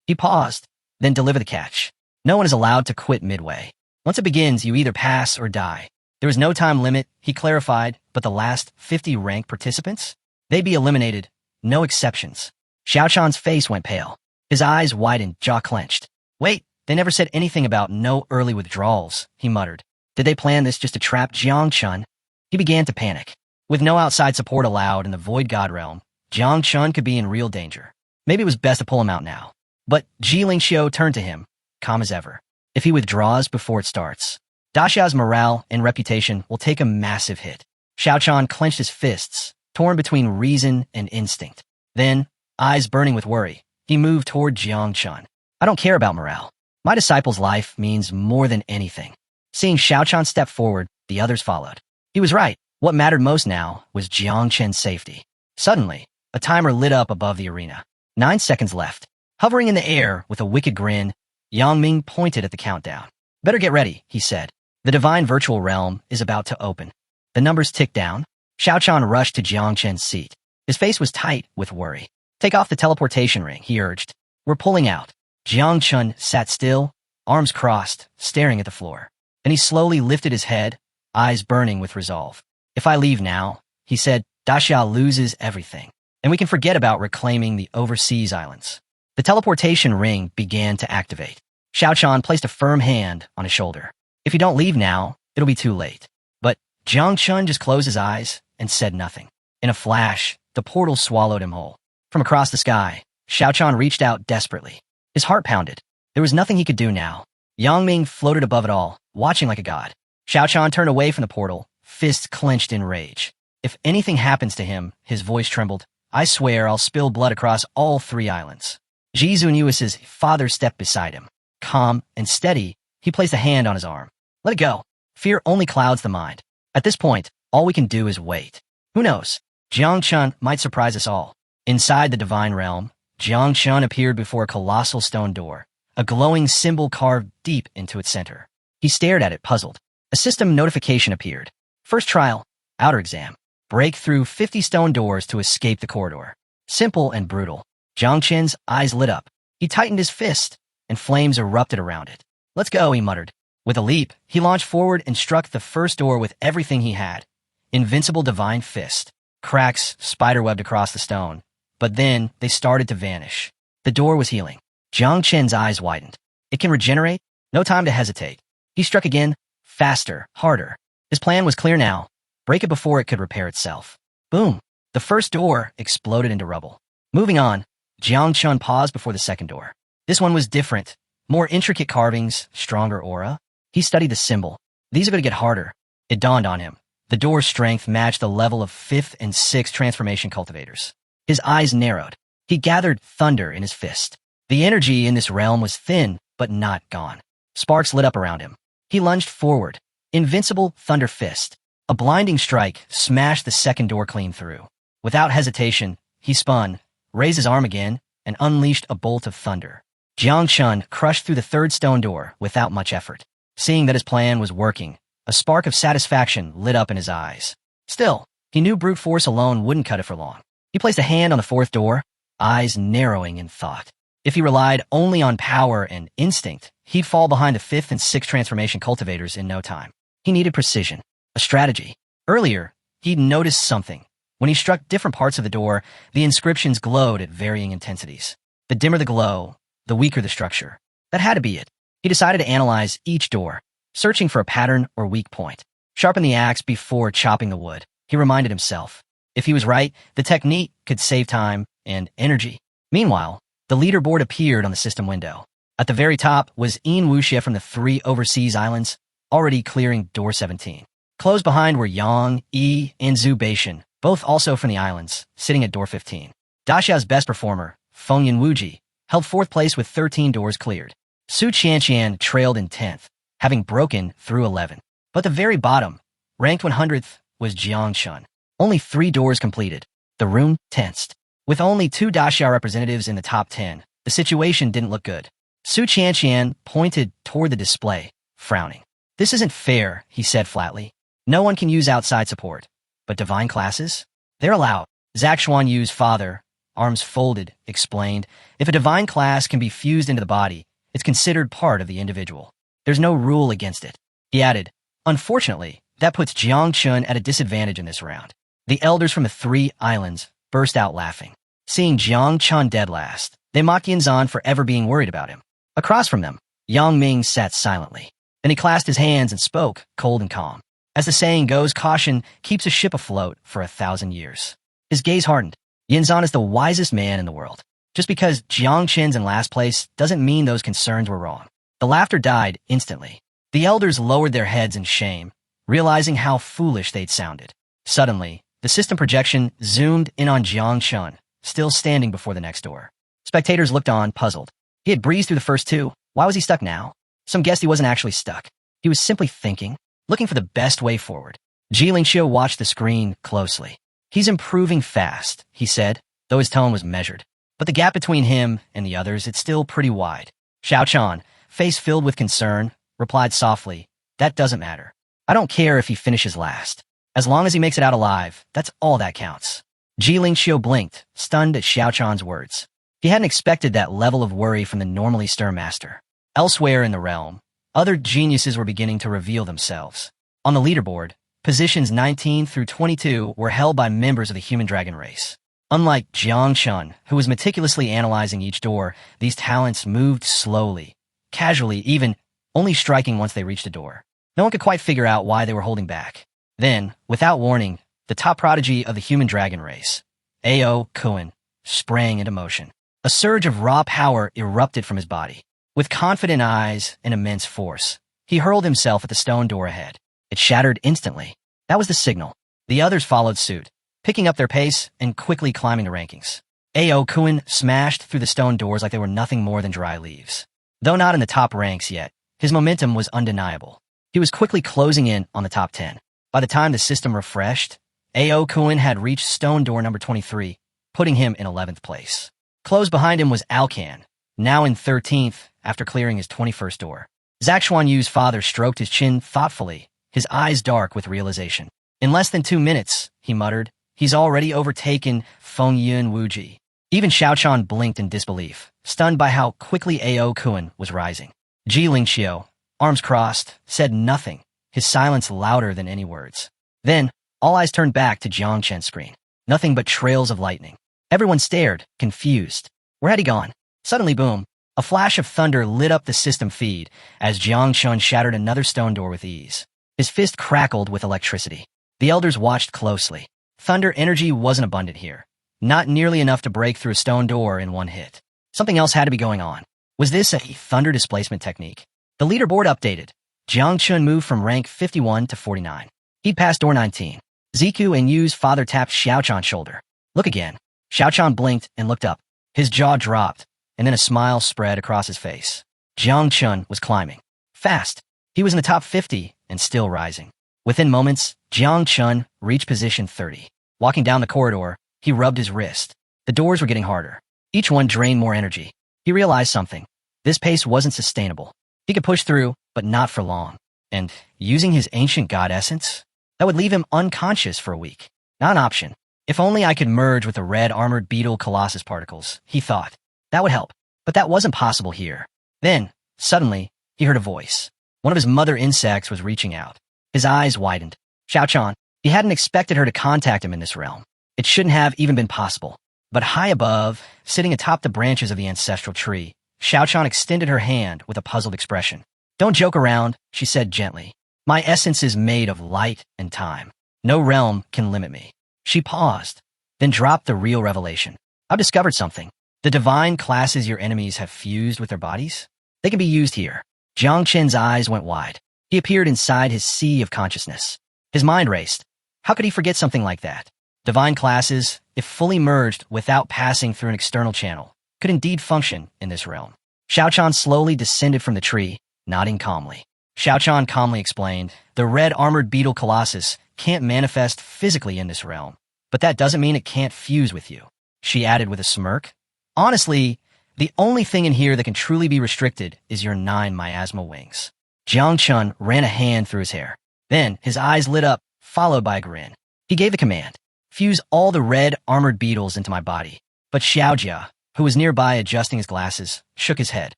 He paused, then delivered the catch. "No one is allowed to quit midway. Once it begins, you either pass or die. There is no time limit," he clarified, "but the last 50 ranked participants? They'd be eliminated. No exceptions." Xiaochan's face went pale. His eyes widened, jaw clenched. "Wait, they never said anything about no early withdrawals," he muttered. Did they plan this just to trap Jiang Chun? He began to panic. With no outside support allowed in the Void God realm, Jiang Chun could be in real danger. Maybe it was best to pull him out now. But Ji Lingqiu turned to him, calm as ever. If he withdraws before it starts, Daxia's morale and reputation will take a massive hit. Xiaochan clenched his fists, torn between reason and instinct. Then, eyes burning with worry, he moved toward Jiang Chun. "I don't care about morale. My disciple's life means more than anything." Seeing Xiaochan step forward, the others followed. He was right. What mattered most now was Jiang Chen's safety. Suddenly, a timer lit up above the arena. 9 seconds left. Hovering in the air with a wicked grin, Yang Ming pointed at the countdown. "Better get ready," he said. "The divine virtual realm is about to open." The numbers ticked down. Xiaochan rushed to Jiang Chen's seat. His face was tight with worry. "Take off the teleportation ring," he urged. "We're pulling out." Jiang Chun sat still, arms crossed, staring at the floor. Then he slowly lifted his head, eyes burning with resolve. "If I leave now," he said, "Daxia loses everything, and we can forget about reclaiming the overseas islands." The teleportation ring began to activate. Xiaochan placed a firm hand on his shoulder. "If you don't leave now, it'll be too late." But Jiang Chun just closed his eyes and said nothing. In a flash, the portal swallowed him whole. From across the sky, Xiaochan reached out desperately. His heart pounded. There was nothing he could do now. Yang Ming floated above it all, watching like a god. Xiaochan turned away from the portal, fists clenched in rage. "If anything happens to him," his voice trembled, "I swear I'll spill blood across all 3 islands." Ji Zhenguis's father stepped beside him. Calm and steady, he placed a hand on his arm. "Let it go. Fear only clouds the mind. At this point, all we can do is wait. Who knows? Jiang Chun might surprise us all." Inside the divine realm, Jiang Chun appeared before a colossal stone door, a glowing symbol carved deep into its center. He stared at it, puzzled. A system notification appeared. First trial, outer exam. Break through 50 stone doors to escape the corridor. Simple and brutal. Jiang Chen's eyes lit up. He tightened his fist, and flames erupted around it. "Let's go," he muttered. With a leap, he launched forward and struck the first door with everything he had. Invincible divine fist. Cracks spiderwebbed across the stone. But then, they started to vanish. The door was healing. Jiang Chen's eyes widened. It can regenerate? No time to hesitate. He struck again, faster, harder. His plan was clear now. Break it before it could repair itself. Boom! The first door exploded into rubble. Moving on, Jiang Chun paused before the second door. This one was different. More intricate carvings, stronger aura. He studied the symbol. These are going to get harder. It dawned on him. The door's strength matched the level of 5th and 6th transformation cultivators. His eyes narrowed. He gathered thunder in his fist. The energy in this realm was thin, but not gone. Sparks lit up around him. He lunged forward. Invincible thunder fist. A blinding strike smashed the second door clean through. Without hesitation, he spun, raised his arm again, and unleashed a bolt of thunder. Jiang Chun crushed through the third stone door without much effort. Seeing that his plan was working, a spark of satisfaction lit up in his eyes. Still, he knew brute force alone wouldn't cut it for long. He placed a hand on the fourth door, eyes narrowing in thought. If he relied only on power and instinct, he'd fall behind the fifth and sixth transformation cultivators in no time. He needed precision, a strategy. Earlier, he'd noticed something. When he struck different parts of the door, the inscriptions glowed at varying intensities. The dimmer the glow, the weaker the structure. That had to be it. He decided to analyze each door, searching for a pattern or weak point. Sharpen the axe before chopping the wood, he reminded himself. If he was right, the technique could save time and energy. Meanwhile, the leaderboard appeared on the system window. At the very top was Yin Wuxia from the 3 overseas islands, already clearing door 17. Close behind were Yang, Yi, and Zhu Beishan, both also from the islands, sitting at door 15. Daxiao's best performer, Feng Yinwuji, held 4th place with 13 doors cleared. Su Qianqian trailed in 10th, having broken through 11. But the very bottom, ranked 100th, was Jiang Chun. Only 3 doors completed. The room tensed. With only 2 Daxia representatives in the top 10, the situation didn't look good. Su Qianqian pointed toward the display, frowning. This isn't fair, he said flatly. No one can use outside support. But divine classes? They're allowed. Zhak Xuanyu's father, arms folded, explained, if a divine class can be fused into the body, it's considered part of the individual. There's no rule against it. He added, unfortunately, that puts Jiang Chun at a disadvantage in this round. The elders from the 3 islands burst out laughing. Seeing Jiang Chun dead last, they mocked Yinzan for ever being worried about him. Across from them, Yang Ming sat silently. Then he clasped his hands and spoke, cold and calm. As the saying goes, caution keeps a ship afloat for 1,000 years. His gaze hardened. Yinzan is the wisest man in the world. Just because Jiang Chen's in last place doesn't mean those concerns were wrong. The laughter died instantly. The elders lowered their heads in shame, realizing how foolish they'd sounded. Suddenly, the system projection zoomed in on Jiang Chun, still standing before the next door. Spectators looked on, puzzled. He had breezed through the first 2. Why was he stuck now? Some guessed he wasn't actually stuck. He was simply thinking, looking for the best way forward. Ji Lingxiu watched the screen closely. He's improving fast, he said, though his tone was measured. But the gap between him and the others, it's still pretty wide. Xiao Chan, face filled with concern, replied softly, that doesn't matter. I don't care if he finishes last. As long as he makes it out alive, that's all that counts. Ji Lingxiu blinked, stunned at Xiao Chan's words. He hadn't expected that level of worry from the normally stern master. Elsewhere in the realm, other geniuses were beginning to reveal themselves. On the leaderboard, positions 19 through 22 were held by members of the human dragon race. Unlike Jiang Chun, who was meticulously analyzing each door, these talents moved slowly, casually, even only striking once they reached a door. No one could quite figure out why they were holding back. Then, without warning, the top prodigy of the human dragon race, Ao Kuan, sprang into motion. A surge of raw power erupted from his body. With confident eyes and immense force, he hurled himself at the stone door ahead. It shattered instantly. That was the signal. The others followed suit, picking up their pace and quickly climbing the rankings. Ao Kuan smashed through the stone doors like they were nothing more than dry leaves. Though not in the top ranks yet, his momentum was undeniable. He was quickly closing in on the top 10. By the time the system refreshed, Ao Kuan had reached stone door number 23, putting him in 11th place. Close behind him was Alcan, now in 13th after clearing his 21st door. Zhak Xuanyu's father stroked his chin thoughtfully, his eyes dark with realization. In less than 2 minutes, he muttered, he's already overtaken Feng Yinwuji. Even Xiao Chan blinked in disbelief, stunned by how quickly Ao Kuan was rising. Ji Lingxiu, arms crossed, said nothing, his silence louder than any words. Then, all eyes turned back to Jiang Chen's screen. Nothing but trails of lightning. Everyone stared, confused. Where had he gone? Suddenly, boom, a flash of thunder lit up the system feed as Jiang Chun shattered another stone door with ease. His fist crackled with electricity. The elders watched closely. Thunder energy wasn't abundant here. Not nearly enough to break through a stone door in one hit. Something else had to be going on. Was this a thunder displacement technique? The leaderboard updated. Jiang Chun moved from rank 51 to 49. He'd passed door 19. Ziku and Yu's father tapped Xiao Chan's shoulder. Look again. Xiao Chan blinked and looked up. His jaw dropped, and then a smile spread across his face. Jiang Chun was climbing. Fast. He was in the top 50 and still rising. Within moments, Jiang Chun reached position 30. Walking down the corridor, he rubbed his wrist. The doors were getting harder. Each one drained more energy. He realized something. This pace wasn't sustainable. He could push through, but not for long. And using his ancient god essence? That would leave him unconscious for a week. Not an option. If only I could merge with the red armored beetle colossus particles, he thought. That would help. But that wasn't possible here. Then, suddenly, he heard a voice. One of his mother insects was reaching out. His eyes widened. Xiaochan. He hadn't expected her to contact him in this realm. It shouldn't have even been possible. But high above, sitting atop the branches of the ancestral tree, Xiaochan extended her hand with a puzzled expression. Don't joke around, she said gently. My essence is made of light and time. No realm can limit me. She paused, then dropped the real revelation. I've discovered something. The divine classes your enemies have fused with their bodies? They can be used here. Jiang Chen's eyes went wide. He appeared inside his sea of consciousness. His mind raced. How could he forget something like that? Divine classes, if fully merged without passing through an external channel, could indeed function in this realm. Xiaochan slowly descended from the tree, nodding calmly. Xiaochan calmly explained, the red armored beetle colossus can't manifest physically in this realm, but that doesn't mean it can't fuse with you. She added with a smirk. Honestly, the only thing in here that can truly be restricted is your 9 miasma wings. Jiang Chun ran a hand through his hair. Then his eyes lit up, followed by a grin. He gave the command. Fuse all the red armored beetles into my body. But Xiaojia, who was nearby adjusting his glasses, shook his head.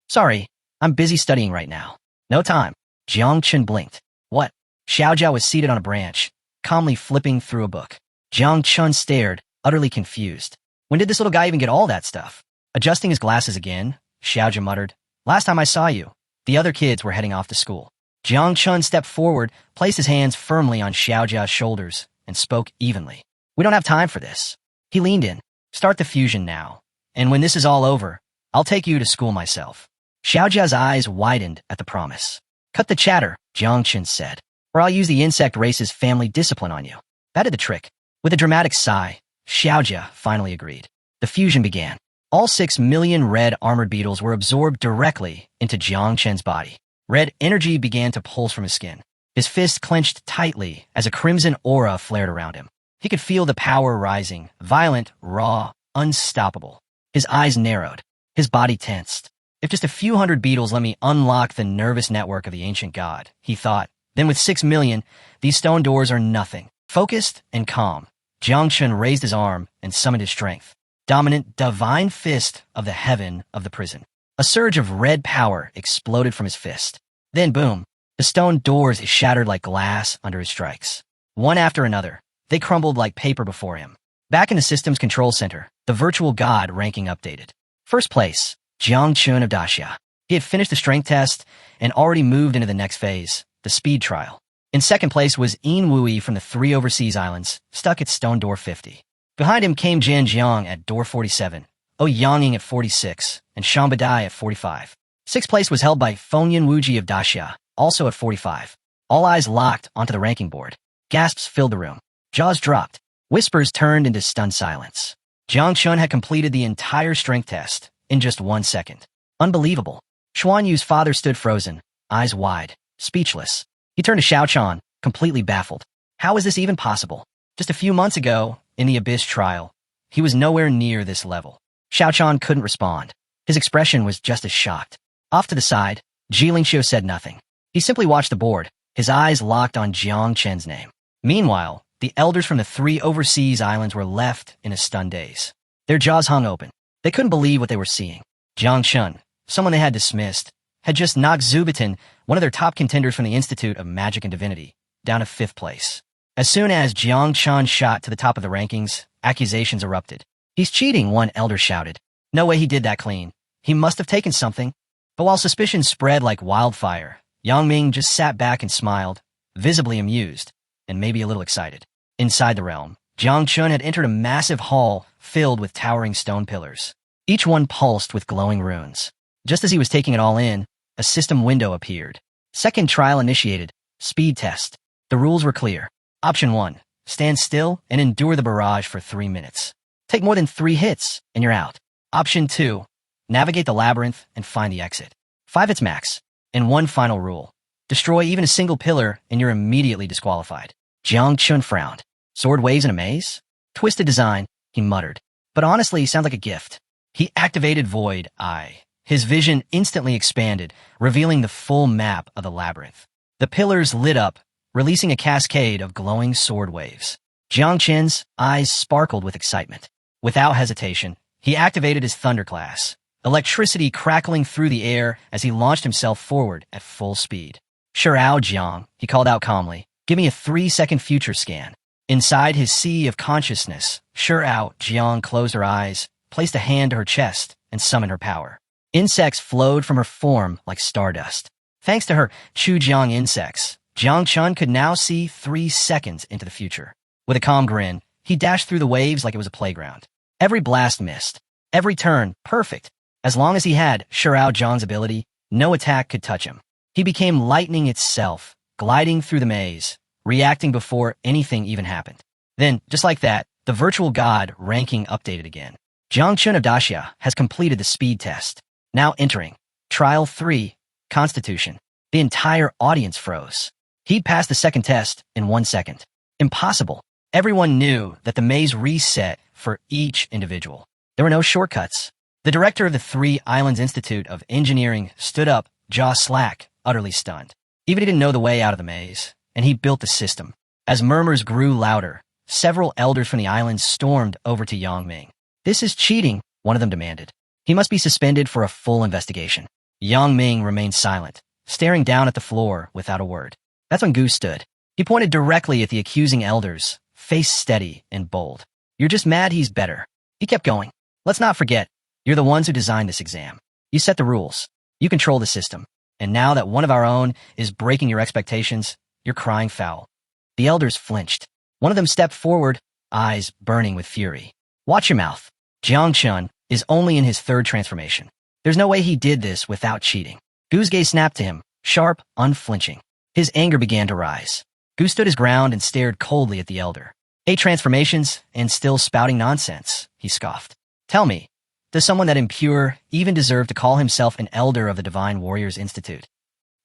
Sorry, I'm busy studying right now. No time. Jiang Chun blinked. What? Xiaojia was seated on a branch, calmly flipping through a book. Jiang Chun stared, utterly confused. When did this little guy even get all that stuff? Adjusting his glasses again, Xiaojia muttered. Last time I saw you, the other kids were heading off to school. Jiang Chun stepped forward, placed his hands firmly on Xiaojia's shoulders, and spoke evenly. We don't have time for this. He leaned in. Start the fusion now. And when this is all over, I'll take you to school myself. Xiaojia's eyes widened at the promise. Cut the chatter, Jiang Chun said, or I'll use the insect race's family discipline on you. That did the trick. With a dramatic sigh, Xiaojia finally agreed. The fusion began. All 6 million red armored beetles were absorbed directly into Jiang Chen's body. Red energy began to pulse from his skin. His fist clenched tightly as a crimson aura flared around him. He could feel the power rising, violent, raw, unstoppable. His eyes narrowed. His body tensed. If just a few hundred beetles let me unlock the nervous network of the ancient god, he thought, then with 6 million, these stone doors are nothing. Focused and calm, Jiang Chun raised his arm and summoned his strength. Dominant, divine fist of the heaven of the prison. A surge of red power exploded from his fist. Then boom, the stone doors shattered like glass under his strikes. One after another, they crumbled like paper before him. Back in the system's control center, the virtual god ranking updated. First place, Jiang Chun of Daxia. He had finished the strength test and already moved into the next phase, the speed trial. In second place was Yin Wui from the 3 overseas islands, stuck at stone door 50. Behind him came Jian Jiang at door 47, O Yanging at 46, and Shambadai at 45. Sixth place was held by Fengyan Wuji of Daxia, also at 45. All eyes locked onto the ranking board. Gasps filled the room. Jaws dropped. Whispers turned into stunned silence. Jiang Chun had completed the entire strength test in just 1 second. Unbelievable. Xuan Yu's father stood frozen, eyes wide, speechless. He turned to Xiaochan, completely baffled. How is this even possible? Just a few months ago, in the Abyss trial, he was nowhere near this level. Xiaochan couldn't respond. His expression was just as shocked. Off to the side, Jilingxiu said nothing. He simply watched the board, his eyes locked on Jiang Chen's name. Meanwhile, the elders from the 3 overseas islands were left in a stunned daze. Their jaws hung open. They couldn't believe what they were seeing. Jiang Chun, someone they had dismissed, had just knocked Zubitin, one of their top contenders from the Institute of Magic and Divinity, down to 5th place. As soon as Jiang Chun shot to the top of the rankings, accusations erupted. He's cheating, one elder shouted. No way he did that clean. He must have taken something. But while suspicion spread like wildfire, Yang Ming just sat back and smiled, visibly amused, and maybe a little excited. Inside the realm, Jiang Chun had entered a massive hall filled with towering stone pillars. Each one pulsed with glowing runes. Just as he was taking it all in, a system window appeared. Second trial initiated. Speed test. The rules were clear. Option 1. Stand still and endure the barrage for 3 minutes. Take more than 3 hits, and you're out. Option 2. Navigate the labyrinth and find the exit. 5 its max. And one final rule. Destroy even a single pillar and you're immediately disqualified. Jiang Chun frowned. Sword waves in a maze? Twisted design, he muttered. But honestly, sounds like a gift. He activated Void Eye. His vision instantly expanded, revealing the full map of the labyrinth. The pillars lit up, releasing a cascade of glowing sword waves. Jiang Chen's eyes sparkled with excitement. Without hesitation, he activated his thunderclass, electricity crackling through the air as he launched himself forward at full speed. Shirao Jiang, he called out calmly, give me a 3-second future scan. Inside his sea of consciousness, Shirao Jiang closed her eyes, placed a hand to her chest, and summoned her power. Insects flowed from her form like stardust. Thanks to her Chu Jiang insects, Jiang Chun could now see 3 seconds into the future. With a calm grin, he dashed through the waves like it was a playground. Every blast missed. Every turn, perfect. As long as he had Shirao Jiang's ability, no attack could touch him. He became lightning itself, gliding through the maze, reacting before anything even happened. Then, just like that, the virtual god ranking updated again. Jiang Chun of Daxia has completed the speed test. Now entering. Trial 3, Constitution. The entire audience froze. He'd passed the second test in 1 second. Impossible. Everyone knew that the maze reset for each individual. There were no shortcuts. The director of the 3 Islands Institute of Engineering stood up, jaw slack, utterly stunned. Even he didn't know the way out of the maze, and he built the system. As murmurs grew louder, several elders from the islands stormed over to Yang Ming. This is cheating, one of them demanded. He must be suspended for a full investigation. Yang Ming remained silent, staring down at the floor without a word. That's when Gu stood. He pointed directly at the accusing elders, face steady and bold. You're just mad he's better. He kept going. Let's not forget, you're the ones who designed this exam. You set the rules. You control the system. And now that one of our own is breaking your expectations, you're crying foul. The elders flinched. One of them stepped forward, eyes burning with fury. Watch your mouth. Jiang Chun is only in his 3rd transformation. There's no way he did this without cheating. Gu's gaze snapped to him, sharp, unflinching. His anger began to rise. Gu stood his ground and stared coldly at the elder. 8 transformations and still spouting nonsense, he scoffed. Tell me, does someone that impure even deserve to call himself an elder of the Divine Warriors Institute?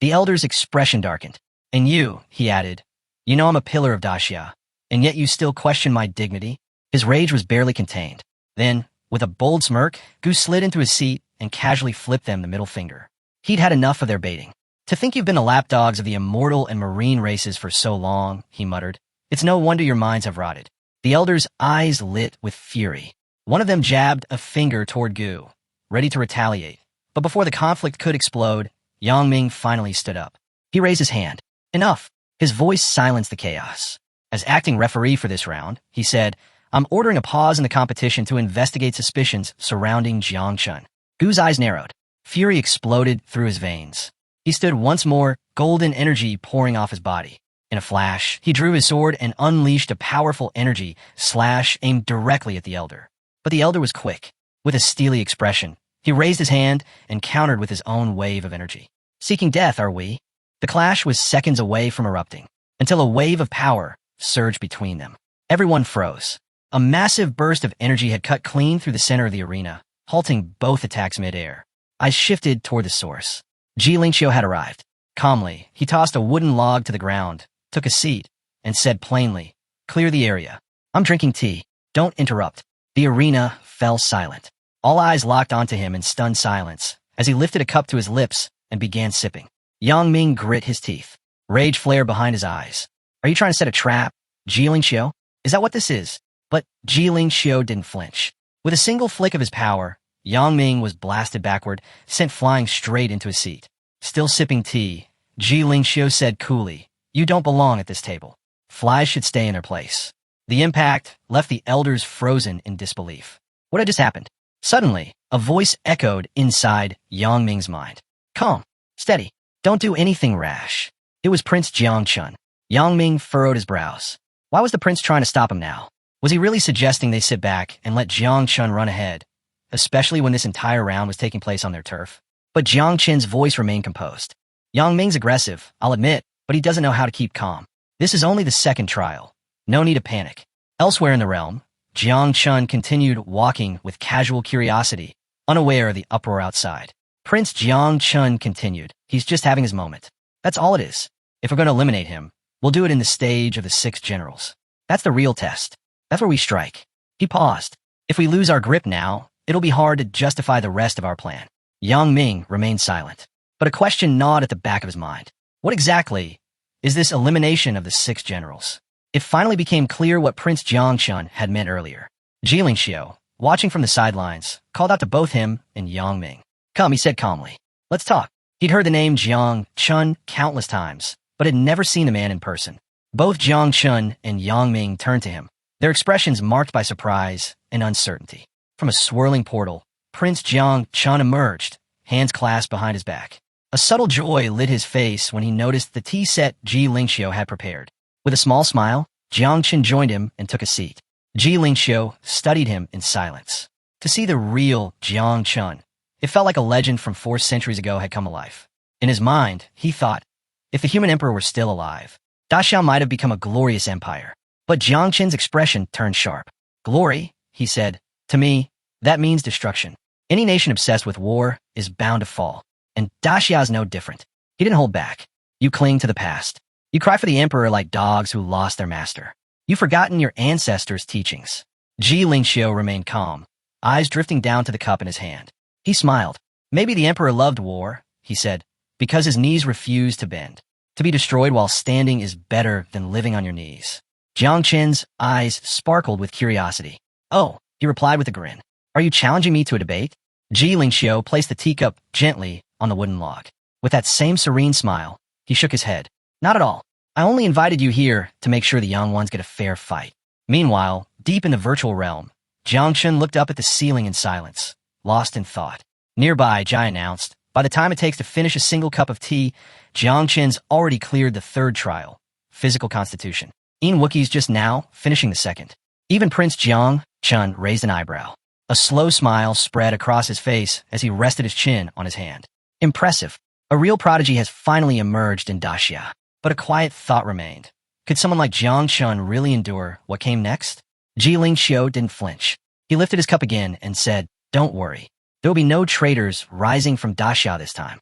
The elder's expression darkened. And you, he added, you know I'm a pillar of Daxia, and yet you still question my dignity? His rage was barely contained. Then, with a bold smirk, Gu slid into his seat and casually flipped them the middle finger. He'd had enough of their baiting. To think you've been the lapdogs of the immortal and marine races for so long, he muttered. It's no wonder your minds have rotted. The elder's eyes lit with fury. One of them jabbed a finger toward Gu, ready to retaliate. But before the conflict could explode, Yang Ming finally stood up. He raised his hand. Enough. His voice silenced the chaos. As acting referee for this round, he said, I'm ordering a pause in the competition to investigate suspicions surrounding Jiang Chun. Gu's eyes narrowed. Fury exploded through his veins. He stood once more, golden energy pouring off his body. In a flash, he drew his sword and unleashed a powerful energy slash aimed directly at the elder. But the elder was quick. With a steely expression, he raised his hand and countered with his own wave of energy. Seeking death, are we? The clash was seconds away from erupting, until a wave of power surged between them. Everyone froze. A massive burst of energy had cut clean through the center of the arena, halting both attacks mid-air. Eyes shifted toward the source. Ji Lingxiu had arrived. Calmly, he tossed a wooden log to the ground, took a seat, and said plainly, clear the area. I'm drinking tea. Don't interrupt. The arena fell silent. All eyes locked onto him in stunned silence as he lifted a cup to his lips and began sipping. Yang Ming grit his teeth. Rage flared behind his eyes. Are you trying to set a trap, Ji Lingxiu? Is that what this is? But Ji Lingxiu didn't flinch. With a single flick of his power, Yang Ming was blasted backward, sent flying straight into his seat. Still sipping tea, Ji Lingxiu said coolly, you don't belong at this table. Flies should stay in their place. The impact left the elders frozen in disbelief. What had just happened? Suddenly, a voice echoed inside Yang Ming's mind. Calm. Steady. Don't do anything rash. It was Prince Jiang Chun. Yang Ming furrowed his brows. Why was the prince trying to stop him now? Was he really suggesting they sit back and let Jiang Chun run ahead, especially when this entire round was taking place on their turf? But Jiang Chen's voice remained composed. Yang Ming's aggressive, I'll admit, but he doesn't know how to keep calm. This is only the second trial. No need to panic. Elsewhere in the realm, Jiang Chun continued walking with casual curiosity, unaware of the uproar outside. Prince Jiang Chun continued. He's just having his moment. That's all it is. If we're going to eliminate him, we'll do it in the stage of the 6 generals. That's the real test. That's where we strike. He paused. If we lose our grip now, it'll be hard to justify the rest of our plan. Yang Ming remained silent, but a question gnawed at the back of his mind. What exactly is this elimination of the 6 generals? It finally became clear what Prince Jiang Chun had meant earlier. Jiling Xiao, watching from the sidelines, called out to both him and Yang Ming. Come, he said calmly. Let's talk. He'd heard the name Jiang Chun countless times, but had never seen the man in person. Both Jiang Chun and Yang Ming turned to him, their expressions marked by surprise and uncertainty. From a swirling portal, Prince Jiang Chun emerged, hands clasped behind his back. A subtle joy lit his face when he noticed the tea set Ji Lingxiu had prepared. With a small smile, Jiang Chun joined him and took a seat. Ji Lingxiu studied him in silence. To see the real Jiang Chun, it felt like a legend from 4 centuries ago had come alive. In his mind, he thought, if the human emperor were still alive, Daxiao might have become a glorious empire. But Jiang Chun's expression turned sharp. Glory, he said, to me, that means destruction. Any nation obsessed with war is bound to fall. And Daxiao's no different. He didn't hold back. You cling to the past. You cry for the emperor like dogs who lost their master. You've forgotten your ancestors' teachings. Ji Lingxiu remained calm, eyes drifting down to the cup in his hand. He smiled. Maybe the emperor loved war, he said, because his knees refused to bend. To be destroyed while standing is better than living on your knees. Jiang Chun's eyes sparkled with curiosity. Oh, he replied with a grin. Are you challenging me to a debate? Ji Lingxiu placed the teacup gently on the wooden log. With that same serene smile, he shook his head. Not at all. I only invited you here to make sure the young ones get a fair fight. Meanwhile, deep in the virtual realm, Jiang Chun looked up at the ceiling in silence, lost in thought. Nearby, Jai announced, by the time it takes to finish a single cup of tea, Jiang Chun's already cleared the 3rd trial, physical constitution. In Wookiee's just now, finishing the 2nd. Even Prince Jiang Chun raised an eyebrow. A slow smile spread across his face as he rested his chin on his hand. Impressive. A real prodigy has finally emerged in Daxia. But a quiet thought remained. Could someone like Jiang Chun really endure what came next? Ji Lingxiu didn't flinch. He lifted his cup again and said, don't worry. There will be no traitors rising from Daxia this time.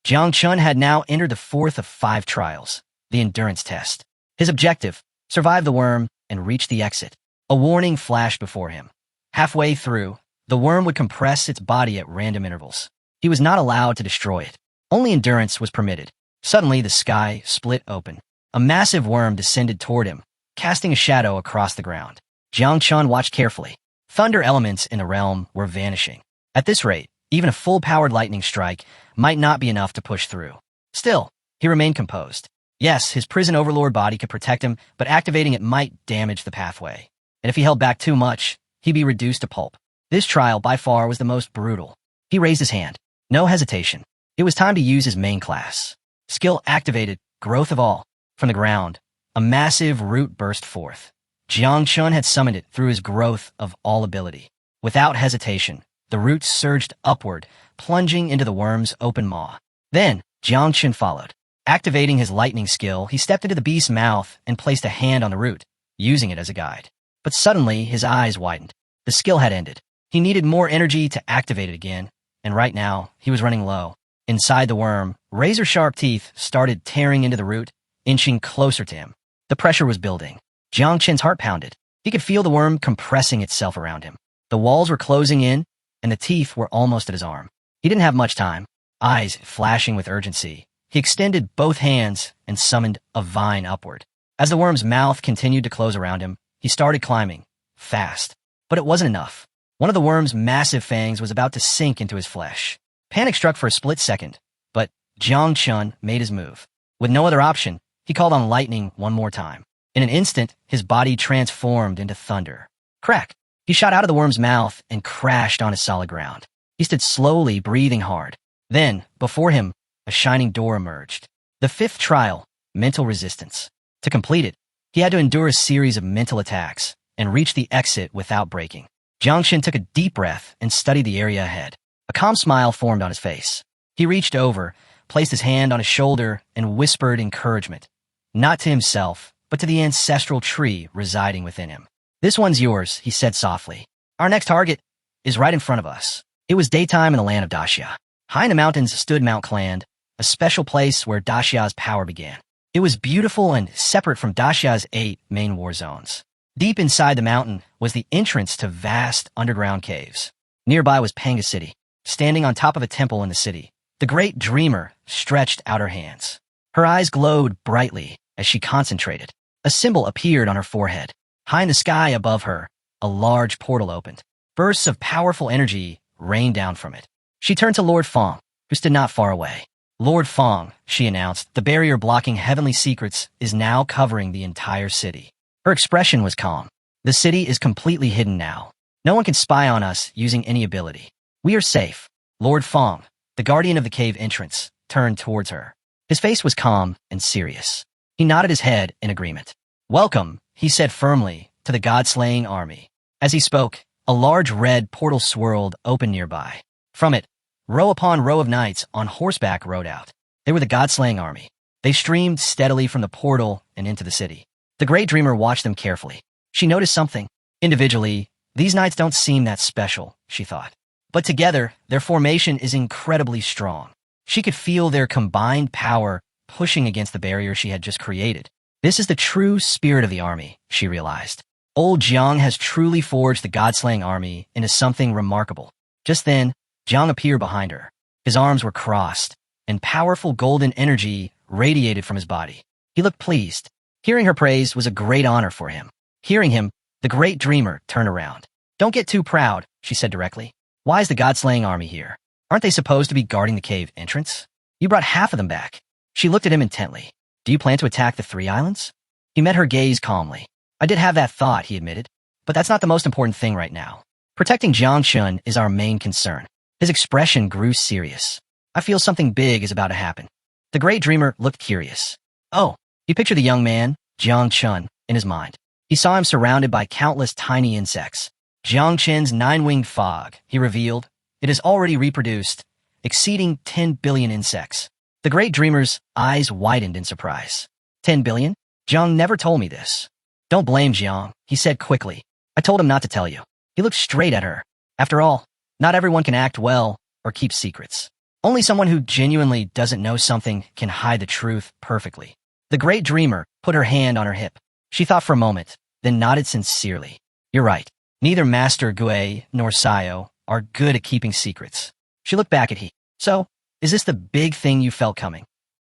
Jiang Chun had now entered the 4th of 5 trials, the endurance test. His objective, survive the worm and reach the exit. A warning flashed before him. Halfway through, the worm would compress its body at random intervals. He was not allowed to destroy it. Only endurance was permitted. Suddenly, the sky split open. A massive worm descended toward him, casting a shadow across the ground. Jiang Chun watched carefully. Thunder elements in the realm were vanishing. At this rate, even a full-powered lightning strike might not be enough to push through. Still, he remained composed. Yes, his prison overlord body could protect him, but activating it might damage the pathway. And if he held back too much, he'd be reduced to pulp. This trial, by far, was the most brutal. He raised his hand. No hesitation. It was time to use his main class. Skill activated, growth of all. From the ground, a massive root burst forth. Jiang Chun had summoned it through his growth of all ability. Without hesitation, the roots surged upward, plunging into the worm's open maw. Then, Jiang Chun followed. Activating his lightning skill, he stepped into the beast's mouth and placed a hand on the root, using it as a guide. But suddenly, his eyes widened. The skill had ended. He needed more energy to activate it again, and right now, he was running low. Inside the worm, razor-sharp teeth started tearing into the root, inching closer to him. The pressure was building. Jiang Chun's heart pounded. He could feel the worm compressing itself around him. The walls were closing in, and the teeth were almost at his arm. He didn't have much time. Eyes flashing with urgency, he extended both hands and summoned a vine upward. As the worm's mouth continued to close around him, he started climbing, fast. But it wasn't enough. One of the worm's massive fangs was about to sink into his flesh. Panic struck for a split second, but Jiang Chun made his move. With no other option, he called on lightning one more time. In an instant, his body transformed into thunder. Crack! He shot out of the worm's mouth and crashed onto solid ground. He stood slowly, breathing hard. Then, before him, a shining door emerged. The 5th trial, mental resistance. To complete it, he had to endure a series of mental attacks and reach the exit without breaking. Jiang Chun took a deep breath and studied the area ahead. A calm smile formed on his face. He reached over, placed his hand on his shoulder, and whispered encouragement, not to himself, but to the ancestral tree residing within him. This one's yours, he said softly. Our next target is right in front of us. It was daytime in the land of Daxia. High in the mountains stood Mount Cland, a special place where Daxia's power began. It was beautiful and separate from Daxia's 8 main war zones. Deep inside the mountain was the entrance to vast underground caves. Nearby was Panga City. Standing on top of a temple in the city, the great dreamer stretched out her hands. Her eyes glowed brightly as she concentrated. A symbol appeared on her forehead. High in the sky above her, a large portal opened. Bursts of powerful energy rained down from it. She turned to Lord Fong, who stood not far away. Lord Fong, she announced, the barrier blocking heavenly secrets is now covering the entire city. Her expression was calm. The city is completely hidden now. No one can spy on us using any ability. We are safe. Lord Fong, the guardian of the cave entrance, turned towards her. His face was calm and serious. He nodded his head in agreement. Welcome, he said firmly, to the god-slaying army. As he spoke, a large red portal swirled open nearby. From it, row upon row of knights on horseback rode out. They were the god-slaying army. They streamed steadily from the portal and into the city. The great dreamer watched them carefully. She noticed something. Individually, these knights don't seem that special, she thought. But together, their formation is incredibly strong. She could feel their combined power pushing against the barrier she had just created. This is the true spirit of the army, she realized. Old Jiang has truly forged the god-slaying army into something remarkable. Just then, Jiang appeared behind her. His arms were crossed, and powerful golden energy radiated from his body. He looked pleased. Hearing her praise was a great honor for him. Hearing him, the great dreamer turned around. Don't get too proud, she said directly. Why is the god-slaying army here? Aren't they supposed to be guarding the cave entrance? You brought half of them back. She looked at him intently. Do you plan to attack the 3 islands? He met her gaze calmly. I did have that thought, he admitted, but that's not the most important thing right now. Protecting Jiangchun is our main concern. His expression grew serious. I feel something big is about to happen. The great dreamer looked curious. Oh, he pictured the young man, Jiangchun, in his mind. He saw him surrounded by countless tiny insects. Jiangchun's 9-winged fog, he revealed. It has already reproduced, exceeding 10 billion insects. The great dreamer's eyes widened in surprise. 10 billion? Jiang never told me this. Don't blame Jiang, he said quickly. I told him not to tell you. He looked straight at her. After all, not everyone can act well or keep secrets. Only someone who genuinely doesn't know something can hide the truth perfectly. The great dreamer put her hand on her hip. She thought for a moment, then nodded sincerely. You're right. Neither Master Gui nor Sayo are good at keeping secrets. She looked back at he. So, is this the big thing you felt coming?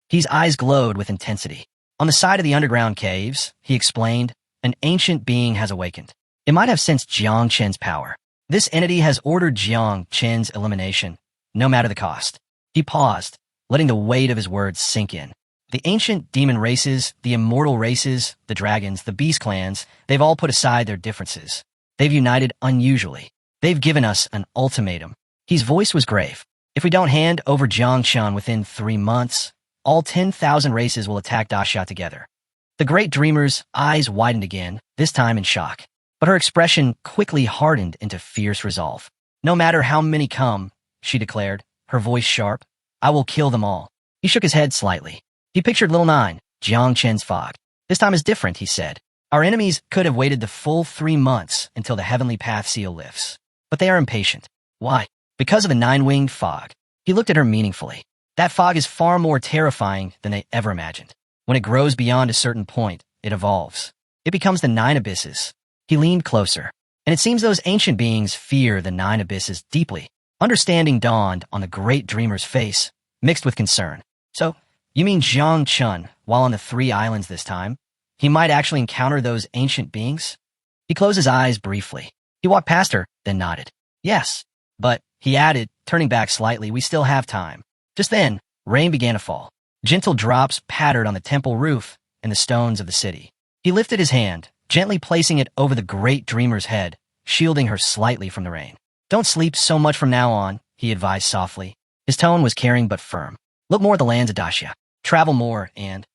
His eyes glowed with intensity. On the side of the underground caves, he explained, an ancient being has awakened. It might have sensed Jiang Chen's power. This entity has ordered Jiang Chen's elimination, no matter the cost. He paused, letting the weight of his words sink in. The ancient demon races, the immortal races, the dragons, the beast clans, they've all put aside their differences. They've united unusually. They've given us an ultimatum. His voice was grave. If we don't hand over Jiangchun within 3 months, all 10,000 races will attack Daxia together. The great dreamer's eyes widened again, this time in shock. But her expression quickly hardened into fierce resolve. No matter how many come, she declared, her voice sharp, I will kill them all. He shook his head slightly. He pictured Little Nine, Jiang Chen's fog. This time is different, he said. Our enemies could have waited the full 3 months until the heavenly path seal lifts. But they are impatient. Why? Because of the 9-winged fog. He looked at her meaningfully. That fog is far more terrifying than they ever imagined. When it grows beyond a certain point, it evolves. It becomes the 9 abysses. He leaned closer, and it seems those ancient beings fear the 9 abysses deeply. Understanding dawned on the great dreamer's face, mixed with concern. So, you mean Jiang Chun, while on the 3 islands this time, he might actually encounter those ancient beings? He closed his eyes briefly. He walked past her, then nodded. Yes, but, he added, turning back slightly, we still have time. Just then, rain began to fall. Gentle drops pattered on the temple roof and the stones of the city. He lifted his hand, gently placing it over the great dreamer's head, shielding her slightly from the rain. Don't sleep so much from now on, he advised softly. His tone was caring but firm. Look more at the lands of Daxia. Travel more, and...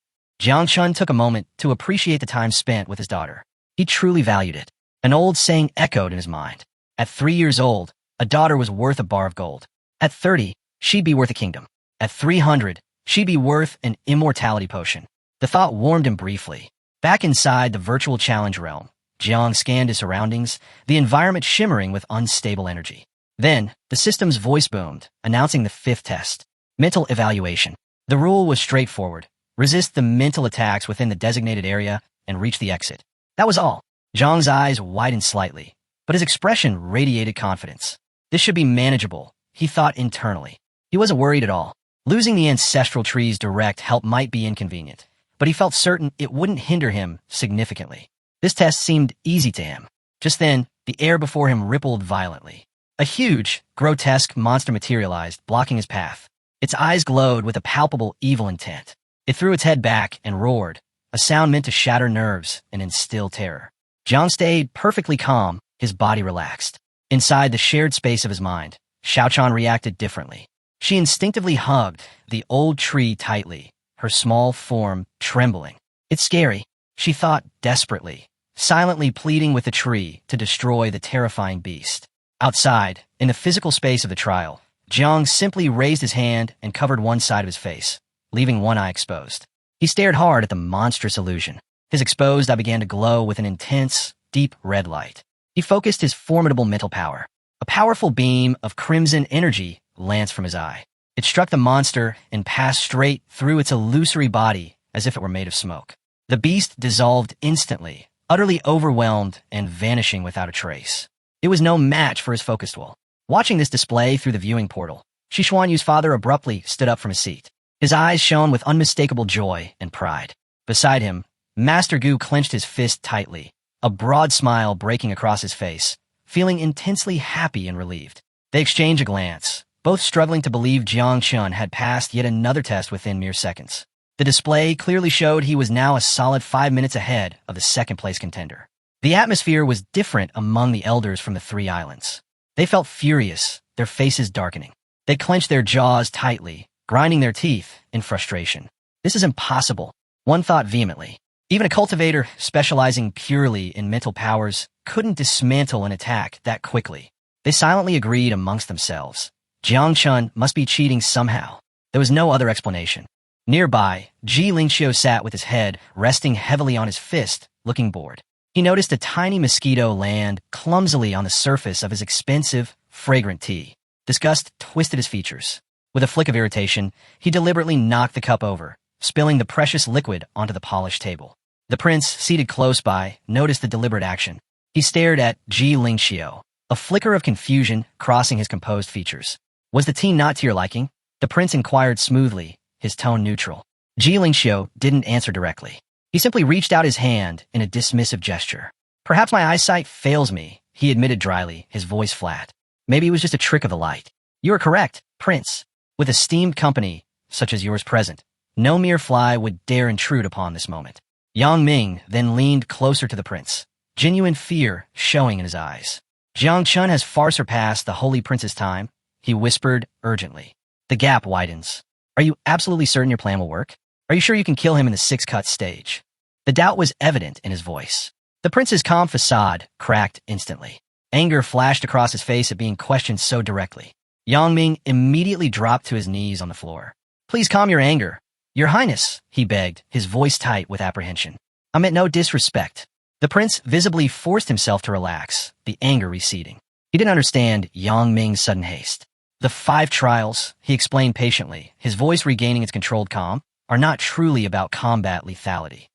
Jiang Chun took a moment to appreciate the time spent with his daughter. He truly valued it. An old saying echoed in his mind. At 3 years old, a daughter was worth a bar of gold. At 30, she'd be worth a kingdom. At 300, she'd be worth an immortality potion. The thought warmed him briefly. Back inside the virtual challenge realm, Jiang scanned his surroundings, the environment shimmering with unstable energy. Then, the system's voice boomed, announcing the fifth test. Mental evaluation. The rule was straightforward. Resist the mental attacks within the designated area and reach the exit. That was all. Jiang's eyes widened slightly, but his expression radiated confidence. This should be manageable, he thought internally. He wasn't worried at all. Losing the ancestral tree's direct help might be inconvenient, but he felt certain it wouldn't hinder him significantly. This test seemed easy to him. Just then, the air before him rippled violently. A huge, grotesque monster materialized, blocking his path. Its eyes glowed with a palpable evil intent. It threw its head back and roared, a sound meant to shatter nerves and instill terror. Jiang stayed perfectly calm, his body relaxed. Inside the shared space of his mind, Xiaochan reacted differently. She instinctively hugged the old tree tightly, her small form trembling. It's scary, she thought desperately, silently pleading with the tree to destroy the terrifying beast. Outside, in the physical space of the trial, Jiang simply raised his hand and covered one side of his face, leaving one eye exposed. He stared hard at the monstrous illusion. His exposed eye began to glow with an intense, deep red light. He focused his formidable mental power. A powerful beam of crimson energy lanced from his eye. It struck the monster and passed straight through its illusory body as if it were made of smoke. The beast dissolved instantly, utterly overwhelmed and vanishing without a trace. It was no match for his focused will. Watching this display through the viewing portal, Shishuanyu's father abruptly stood up from his seat. His eyes shone with unmistakable joy and pride. Beside him, Master Gu clenched his fist tightly, a broad smile breaking across his face, feeling intensely happy and relieved. They exchanged a glance, both struggling to believe Jiang Chun had passed yet another test within mere seconds. The display clearly showed he was now a solid 5 minutes ahead of the second-place contender. The atmosphere was different among the elders from the three islands. They felt furious, their faces darkening. They clenched their jaws tightly, grinding their teeth in frustration. This is impossible, one thought vehemently. Even a cultivator specializing purely in mental powers couldn't dismantle an attack that quickly. They silently agreed amongst themselves. Jiang Chun must be cheating somehow. There was no other explanation. Nearby, Ji Lingxiu sat with his head resting heavily on his fist, looking bored. He noticed a tiny mosquito land clumsily on the surface of his expensive, fragrant tea. Disgust twisted his features. With a flick of irritation, he deliberately knocked the cup over, spilling the precious liquid onto the polished table. The prince, seated close by, noticed the deliberate action. He stared at Ji Lingxiu, a flicker of confusion crossing his composed features. Was the tea not to your liking? The prince inquired smoothly, his tone neutral. Ji Lingxiu didn't answer directly. He simply reached out his hand in a dismissive gesture. Perhaps my eyesight fails me, he admitted dryly, his voice flat. Maybe it was just a trick of the light. You are correct, Prince. With esteemed company, such as yours present, no mere fly would dare intrude upon this moment. Yang Ming then leaned closer to the prince, genuine fear showing in his eyes. Jiang Chun has far surpassed the holy prince's time, he whispered urgently. The gap widens. Are you absolutely certain your plan will work? Are you sure you can kill him in the 6-cut stage? The doubt was evident in his voice. The prince's calm facade cracked instantly. Anger flashed across his face at being questioned so directly. Yang Ming immediately dropped to his knees on the floor. Please calm your anger. Your Highness, he begged, his voice tight with apprehension. I meant no disrespect. The prince visibly forced himself to relax, the anger receding. He didn't understand Yang Ming's sudden haste. The 5 trials, he explained patiently, his voice regaining its controlled calm, are not truly about combat lethality.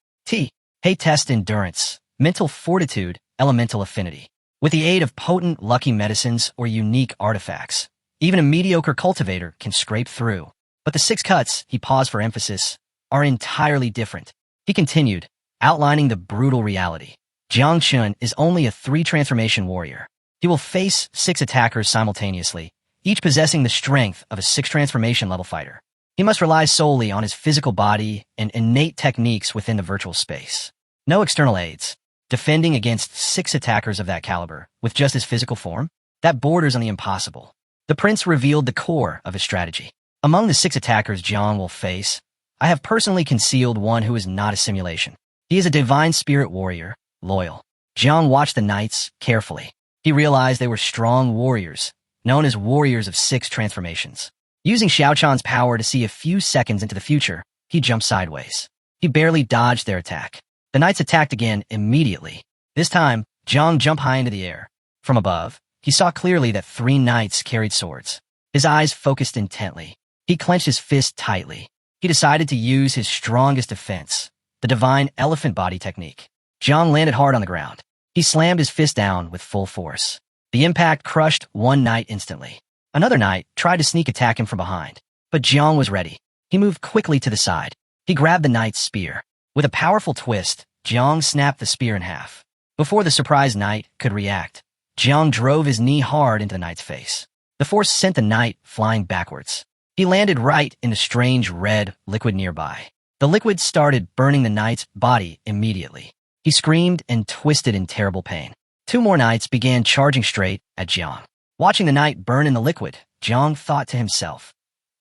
They test endurance, mental fortitude, elemental affinity. With the aid of potent, lucky medicines or unique artifacts, even a mediocre cultivator can scrape through. But the 6 cuts, he paused for emphasis, are entirely different. He continued, outlining the brutal reality. Jiang Chun is only a 3-transformation warrior. He will face 6 attackers simultaneously, each possessing the strength of a 6-transformation level fighter. He must rely solely on his physical body and innate techniques within the virtual space. No external aids. Defending against 6 attackers of that caliber, with just his physical form? That borders on the impossible. The prince revealed the core of his strategy. Among the 6 attackers Jiang will face, I have personally concealed one who is not a simulation. He is a divine spirit warrior, loyal. Jiang watched the knights carefully. He realized they were strong warriors, known as warriors of 6 transformations. Using Xiaochan's power to see a few seconds into the future, he jumped sideways. He barely dodged their attack. The knights attacked again immediately. This time, Jiang jumped high into the air. From above, he saw clearly that 3 knights carried swords. His eyes focused intently. He clenched his fist tightly. He decided to use his strongest defense, the divine elephant body technique. Jiang landed hard on the ground. He slammed his fist down with full force. The impact crushed one knight instantly. Another knight tried to sneak attack him from behind, but Jiang was ready. He moved quickly to the side. He grabbed the knight's spear. With a powerful twist, Jiang snapped the spear in half. Before the surprised knight could react, Jiang drove his knee hard into the knight's face. The force sent the knight flying backwards. He landed right in the strange red liquid nearby. The liquid started burning the knight's body immediately. He screamed and twisted in terrible pain. 2 more knights began charging straight at Jiang. Watching the knight burn in the liquid, Jiang thought to himself,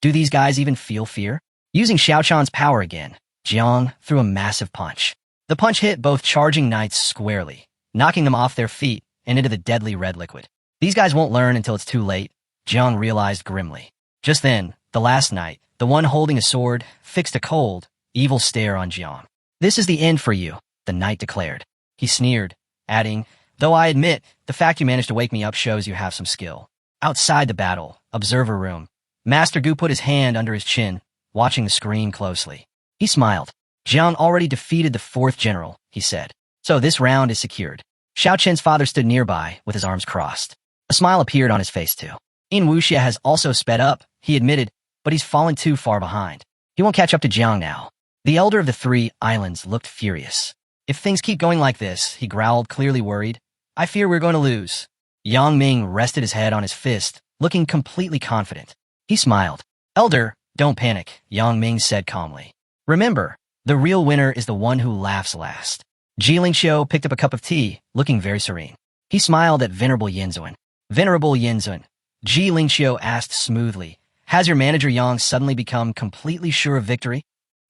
do these guys even feel fear? Using Xiao Chan's power again, Jiang threw a massive punch. The punch hit both charging knights squarely, knocking them off their feet and into the deadly red liquid. These guys won't learn until it's too late, Jiang realized grimly. Just then, the last knight, the one holding a sword, fixed a cold, evil stare on Jiang. This is the end for you, the knight declared. He sneered, adding, though I admit, the fact you managed to wake me up shows you have some skill. Outside the battle, observer room, Master Gu put his hand under his chin, watching the screen closely. He smiled. Jiang already defeated the 4th general, he said. So this round is secured. Xiao Chen's father stood nearby with his arms crossed. A smile appeared on his face too. In Wuxia has also sped up, he admitted, but he's fallen too far behind. He won't catch up to Jiang now. The elder of the 3 islands looked furious. If things keep going like this, he growled, clearly worried, I fear we're going to lose. Yang Ming rested his head on his fist, looking completely confident. He smiled. Elder, don't panic, Yang Ming said calmly. Remember, the real winner is the one who laughs last. Ji Lingxiu picked up a cup of tea, looking very serene. He smiled at Venerable Yinzun. Venerable Yinzun, Ji Lingxiu asked smoothly, has your manager Yang suddenly become completely sure of victory?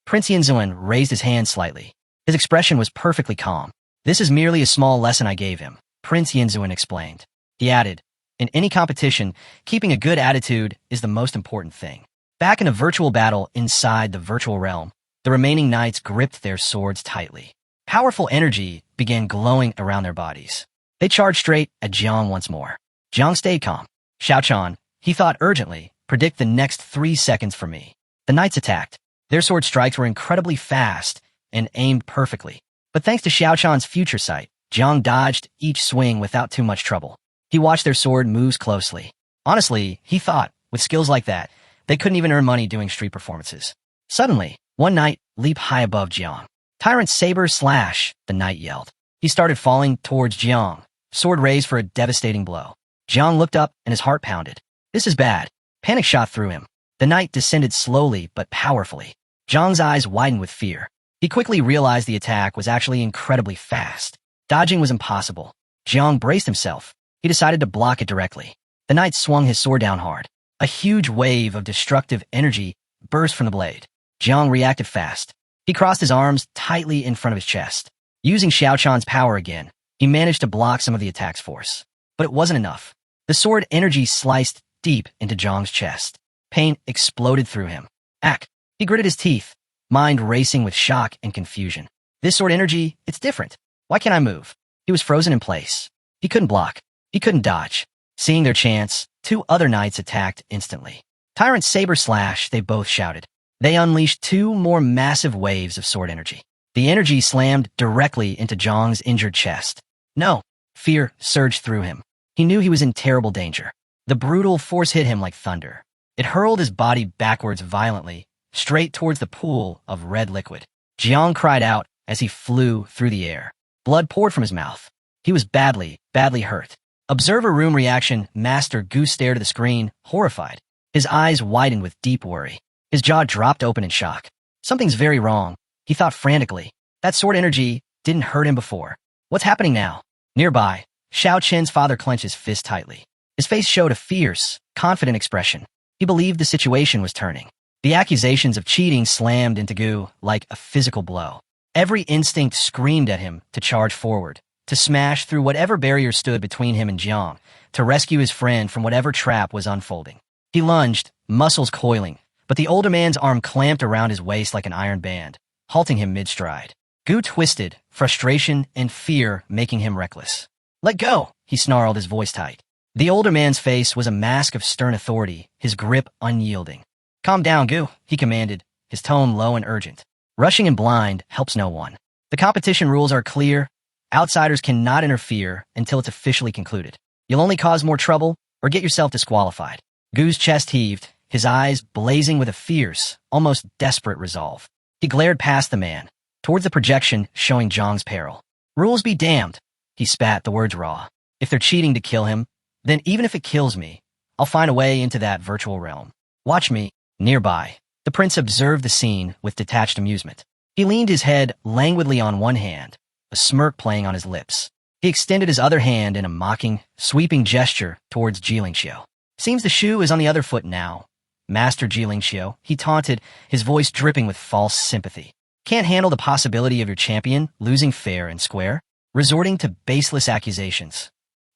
Prince Yinzun raised his hand slightly. His expression was perfectly calm. This is merely a small lesson I gave him, Prince Yinzun explained. He added, in any competition, keeping a good attitude is the most important thing. Back in a virtual battle inside the virtual realm, the remaining knights gripped their swords tightly. Powerful energy began glowing around their bodies. They charged straight at Jiang once more. Jiang stayed calm. Xiao Chan, he thought urgently, predict the next 3 seconds for me. The knights attacked. Their sword strikes were incredibly fast and aimed perfectly. But thanks to Xiao Chan's future sight, Jiang dodged each swing without too much trouble. He watched their sword moves closely. Honestly, he thought, with skills like that, they couldn't even earn money doing street performances. Suddenly, one knight leaped high above Jiang. Tyrant saber slash, the knight yelled. He started falling towards Jiang, sword raised for a devastating blow. Jiang looked up and his heart pounded. This is bad. Panic shot through him. The knight descended slowly but powerfully. Jiang's eyes widened with fear. He quickly realized the attack was actually incredibly fast. Dodging was impossible. Jiang braced himself. He decided to block it directly. The knight swung his sword down hard. A huge wave of destructive energy burst from the blade. Jiang reacted fast. He crossed his arms tightly in front of his chest. Using Xiao Chan's power again, he managed to block some of the attack's force. But it wasn't enough. The sword energy sliced deep into Jiang's chest. Pain exploded through him. Ack! He gritted his teeth, mind racing with shock and confusion. This sword energy, it's different. Why can't I move? He was frozen in place. He couldn't block. He couldn't dodge. Seeing their chance, 2 other knights attacked instantly. Tyrant saber slash, they both shouted. They unleashed 2 more massive waves of sword energy. The energy slammed directly into Jiang's injured chest. No! Fear surged through him. He knew he was in terrible danger. The brutal force hit him like thunder. It hurled his body backwards violently, straight towards the pool of red liquid. Jiang cried out as he flew through the air. Blood poured from his mouth. He was badly hurt. Observer room reaction, Master Gu stared at the screen, horrified. His eyes widened with deep worry. His jaw dropped open in shock. Something's very wrong, he thought frantically. That sword energy didn't hurt him before. What's happening now? Nearby, Xiao Chen's father clenched his fist tightly. His face showed a fierce, confident expression. He believed the situation was turning. The accusations of cheating slammed into Gu like a physical blow. Every instinct screamed at him to charge forward, to smash through whatever barrier stood between him and Jiang, to rescue his friend from whatever trap was unfolding. He lunged, muscles coiling, but the older man's arm clamped around his waist like an iron band, halting him mid-stride. Gu twisted, frustration and fear making him reckless. Let go, he snarled, his voice tight. The older man's face was a mask of stern authority, his grip unyielding. Calm down, Gu, he commanded, his tone low and urgent. Rushing in blind helps no one. The competition rules are clear. Outsiders cannot interfere until it's officially concluded. You'll only cause more trouble or get yourself disqualified. Gu's chest heaved, his eyes blazing with a fierce, almost desperate resolve. He glared past the man, towards the projection showing Zhang's peril. Rules be damned, he spat, the words raw. If they're cheating to kill him, then even if it kills me, I'll find a way into that virtual realm. Watch me. Nearby, the prince observed the scene with detached amusement. He leaned his head languidly on one hand, a smirk playing on his lips. He extended his other hand in a mocking, sweeping gesture towards Xiao. Seems the shoe is on the other foot now. Master Xiao, he taunted, his voice dripping with false sympathy. Can't handle the possibility of your champion losing fair and square, resorting to baseless accusations.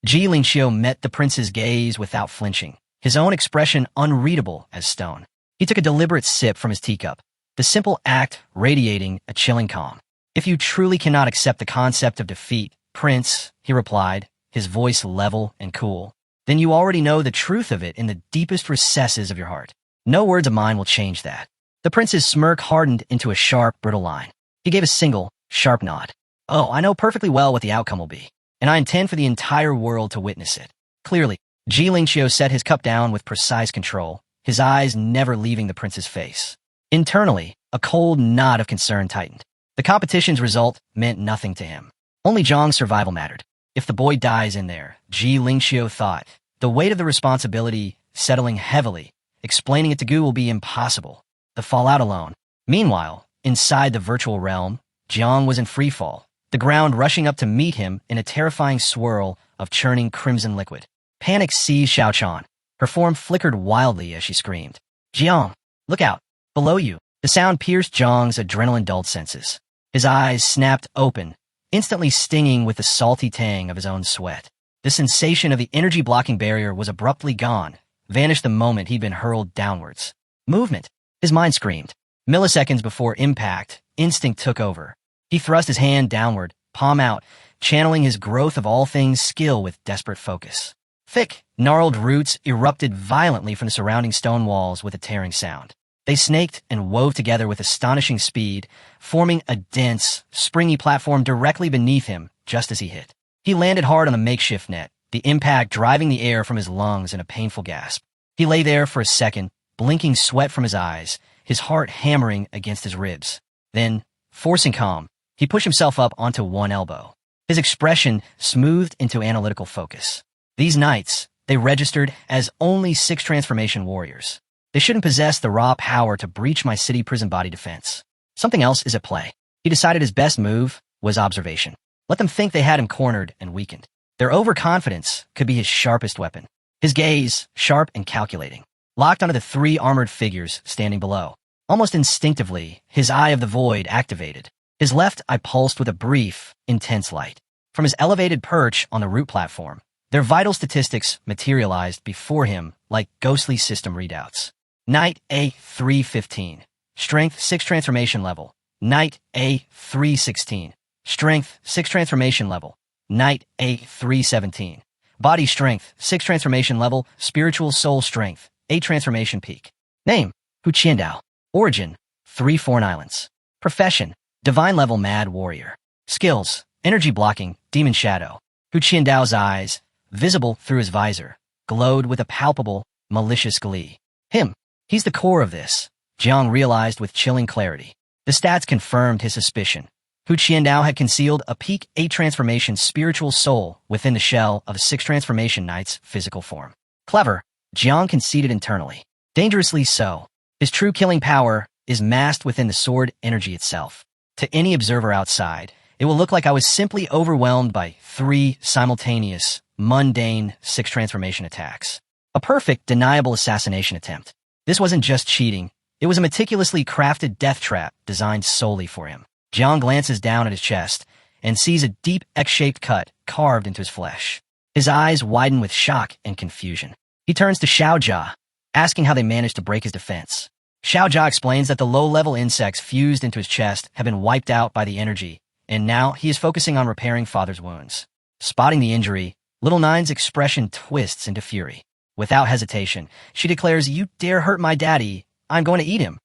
Xiao met the prince's gaze without flinching, his own expression unreadable as stone. He took a deliberate sip from his teacup, the simple act radiating a chilling calm. If you truly cannot accept the concept of defeat, Prince, he replied, his voice level and cool, then you already know the truth of it in the deepest recesses of your heart. No words of mine will change that. The prince's smirk hardened into a sharp, brittle line. He gave a single, sharp nod. Oh, I know perfectly well what the outcome will be, and I intend for the entire world to witness it. Clearly, Xiao set his cup down with precise control, his eyes never leaving the prince's face. Internally, a cold nod of concern tightened. The competition's result meant nothing to him. Only Zhang's survival mattered. If the boy dies in there, Xiao thought, the weight of the responsibility settling heavily, explaining it to Gu will be impossible. The fallout alone. Meanwhile, inside the virtual realm, Jiang was in freefall, the ground rushing up to meet him in a terrifying swirl of churning crimson liquid. Panic seized Xiaochan. Her form flickered wildly as she screamed. Jiang, look out, below you. The sound pierced Zhang's adrenaline-dulled senses. His eyes snapped open, instantly stinging with the salty tang of his own sweat. The sensation of the energy-blocking barrier was abruptly gone, vanished the moment he'd been hurled downwards. Movement, his mind screamed. Milliseconds before impact, instinct took over. He thrust his hand downward, palm out, channeling his growth of all things skill with desperate focus. Thick, gnarled roots erupted violently from the surrounding stone walls with a tearing sound. They snaked and wove together with astonishing speed, forming a dense, springy platform directly beneath him just as he hit. He landed hard on the makeshift net, the impact driving the air from his lungs in a painful gasp. He lay there for a second, blinking sweat from his eyes, his heart hammering against his ribs. Then, forcing calm, he pushed himself up onto one elbow. His expression smoothed into analytical focus. These knights, they registered as only 6 transformation warriors. They shouldn't possess the raw power to breach my city prison body defense. Something else is at play. He decided his best move was observation. Let them think they had him cornered and weakened. Their overconfidence could be his sharpest weapon. His gaze, sharp and calculating, locked onto the 3 armored figures standing below. Almost instinctively, his eye of the void activated. His left eye pulsed with a brief, intense light. From his elevated perch on the root platform, their vital statistics materialized before him like ghostly system readouts. Knight A315. Strength 6 transformation level. Knight A316. Strength 6 transformation level. Knight A317. Body strength 6 transformation level. Spiritual soul strength 8 transformation peak. Name Hu Qiandao. Origin 3 Foreign Islands. Profession divine level mad warrior. Skills energy blocking demon shadow. Hu Qiandao's eyes, visible through his visor, glowed with a palpable, malicious glee. Him. He's the core of this, Jiang realized with chilling clarity. The stats confirmed his suspicion. Hu Qiandao had concealed a peak 8 transformation spiritual soul within the shell of a 6 transformation knight's physical form. Clever, Jiang conceded internally. Dangerously so. His true killing power is masked within the sword energy itself. To any observer outside, it will look like I was simply overwhelmed by 3 simultaneous, mundane 6 transformation attacks. A perfect, deniable assassination attempt. This wasn't just cheating, it was a meticulously crafted death trap designed solely for him. Jiang glances down at his chest and sees a deep X-shaped cut carved into his flesh. His eyes widen with shock and confusion. He turns to Xiaojia, asking how they managed to break his defense. Xiao Jia explains that the low-level insects fused into his chest have been wiped out by the energy, and now he is focusing on repairing father's wounds. Spotting the injury, Little Nine's expression twists into fury. Without hesitation, she declares, "You dare hurt my daddy, I'm going to eat him."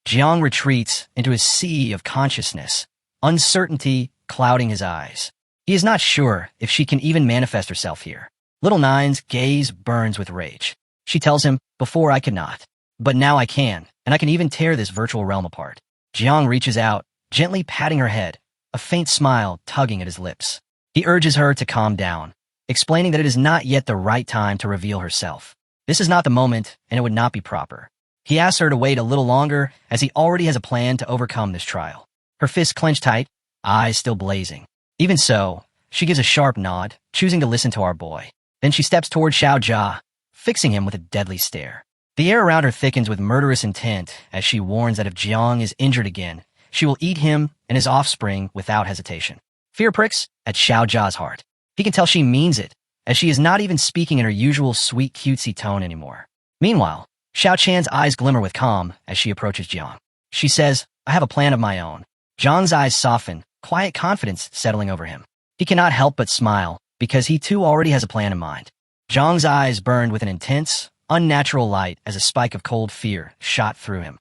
Jiang retreats into his sea of consciousness, uncertainty clouding his eyes. He is not sure if she can even manifest herself here. Little Nine's gaze burns with rage. She tells him, "Before I could not, but now I can, and I can even tear this virtual realm apart." Jiang reaches out, gently patting her head, a faint smile tugging at his lips. He urges her to calm down, explaining that it is not yet the right time to reveal herself. This is not the moment, and it would not be proper. He asks her to wait a little longer, as he already has a plan to overcome this trial. Her fists clenched tight, eyes still blazing. Even so, she gives a sharp nod, choosing to listen to our boy. Then she steps toward Xiao Jia, fixing him with a deadly stare. The air around her thickens with murderous intent as she warns that if Jiang is injured again, she will eat him and his offspring without hesitation. Fear pricks at Xiao Jia's heart. He can tell she means it, as she is not even speaking in her usual sweet cutesy tone anymore. Meanwhile, Xiao Chan's eyes glimmer with calm as she approaches Jiang. She says, "I have a plan of my own." Jiang's eyes soften, quiet confidence settling over him. He cannot help but smile, because he too already has a plan in mind. Jiang's eyes burned with an intense, unnatural light as a spike of cold fear shot through him.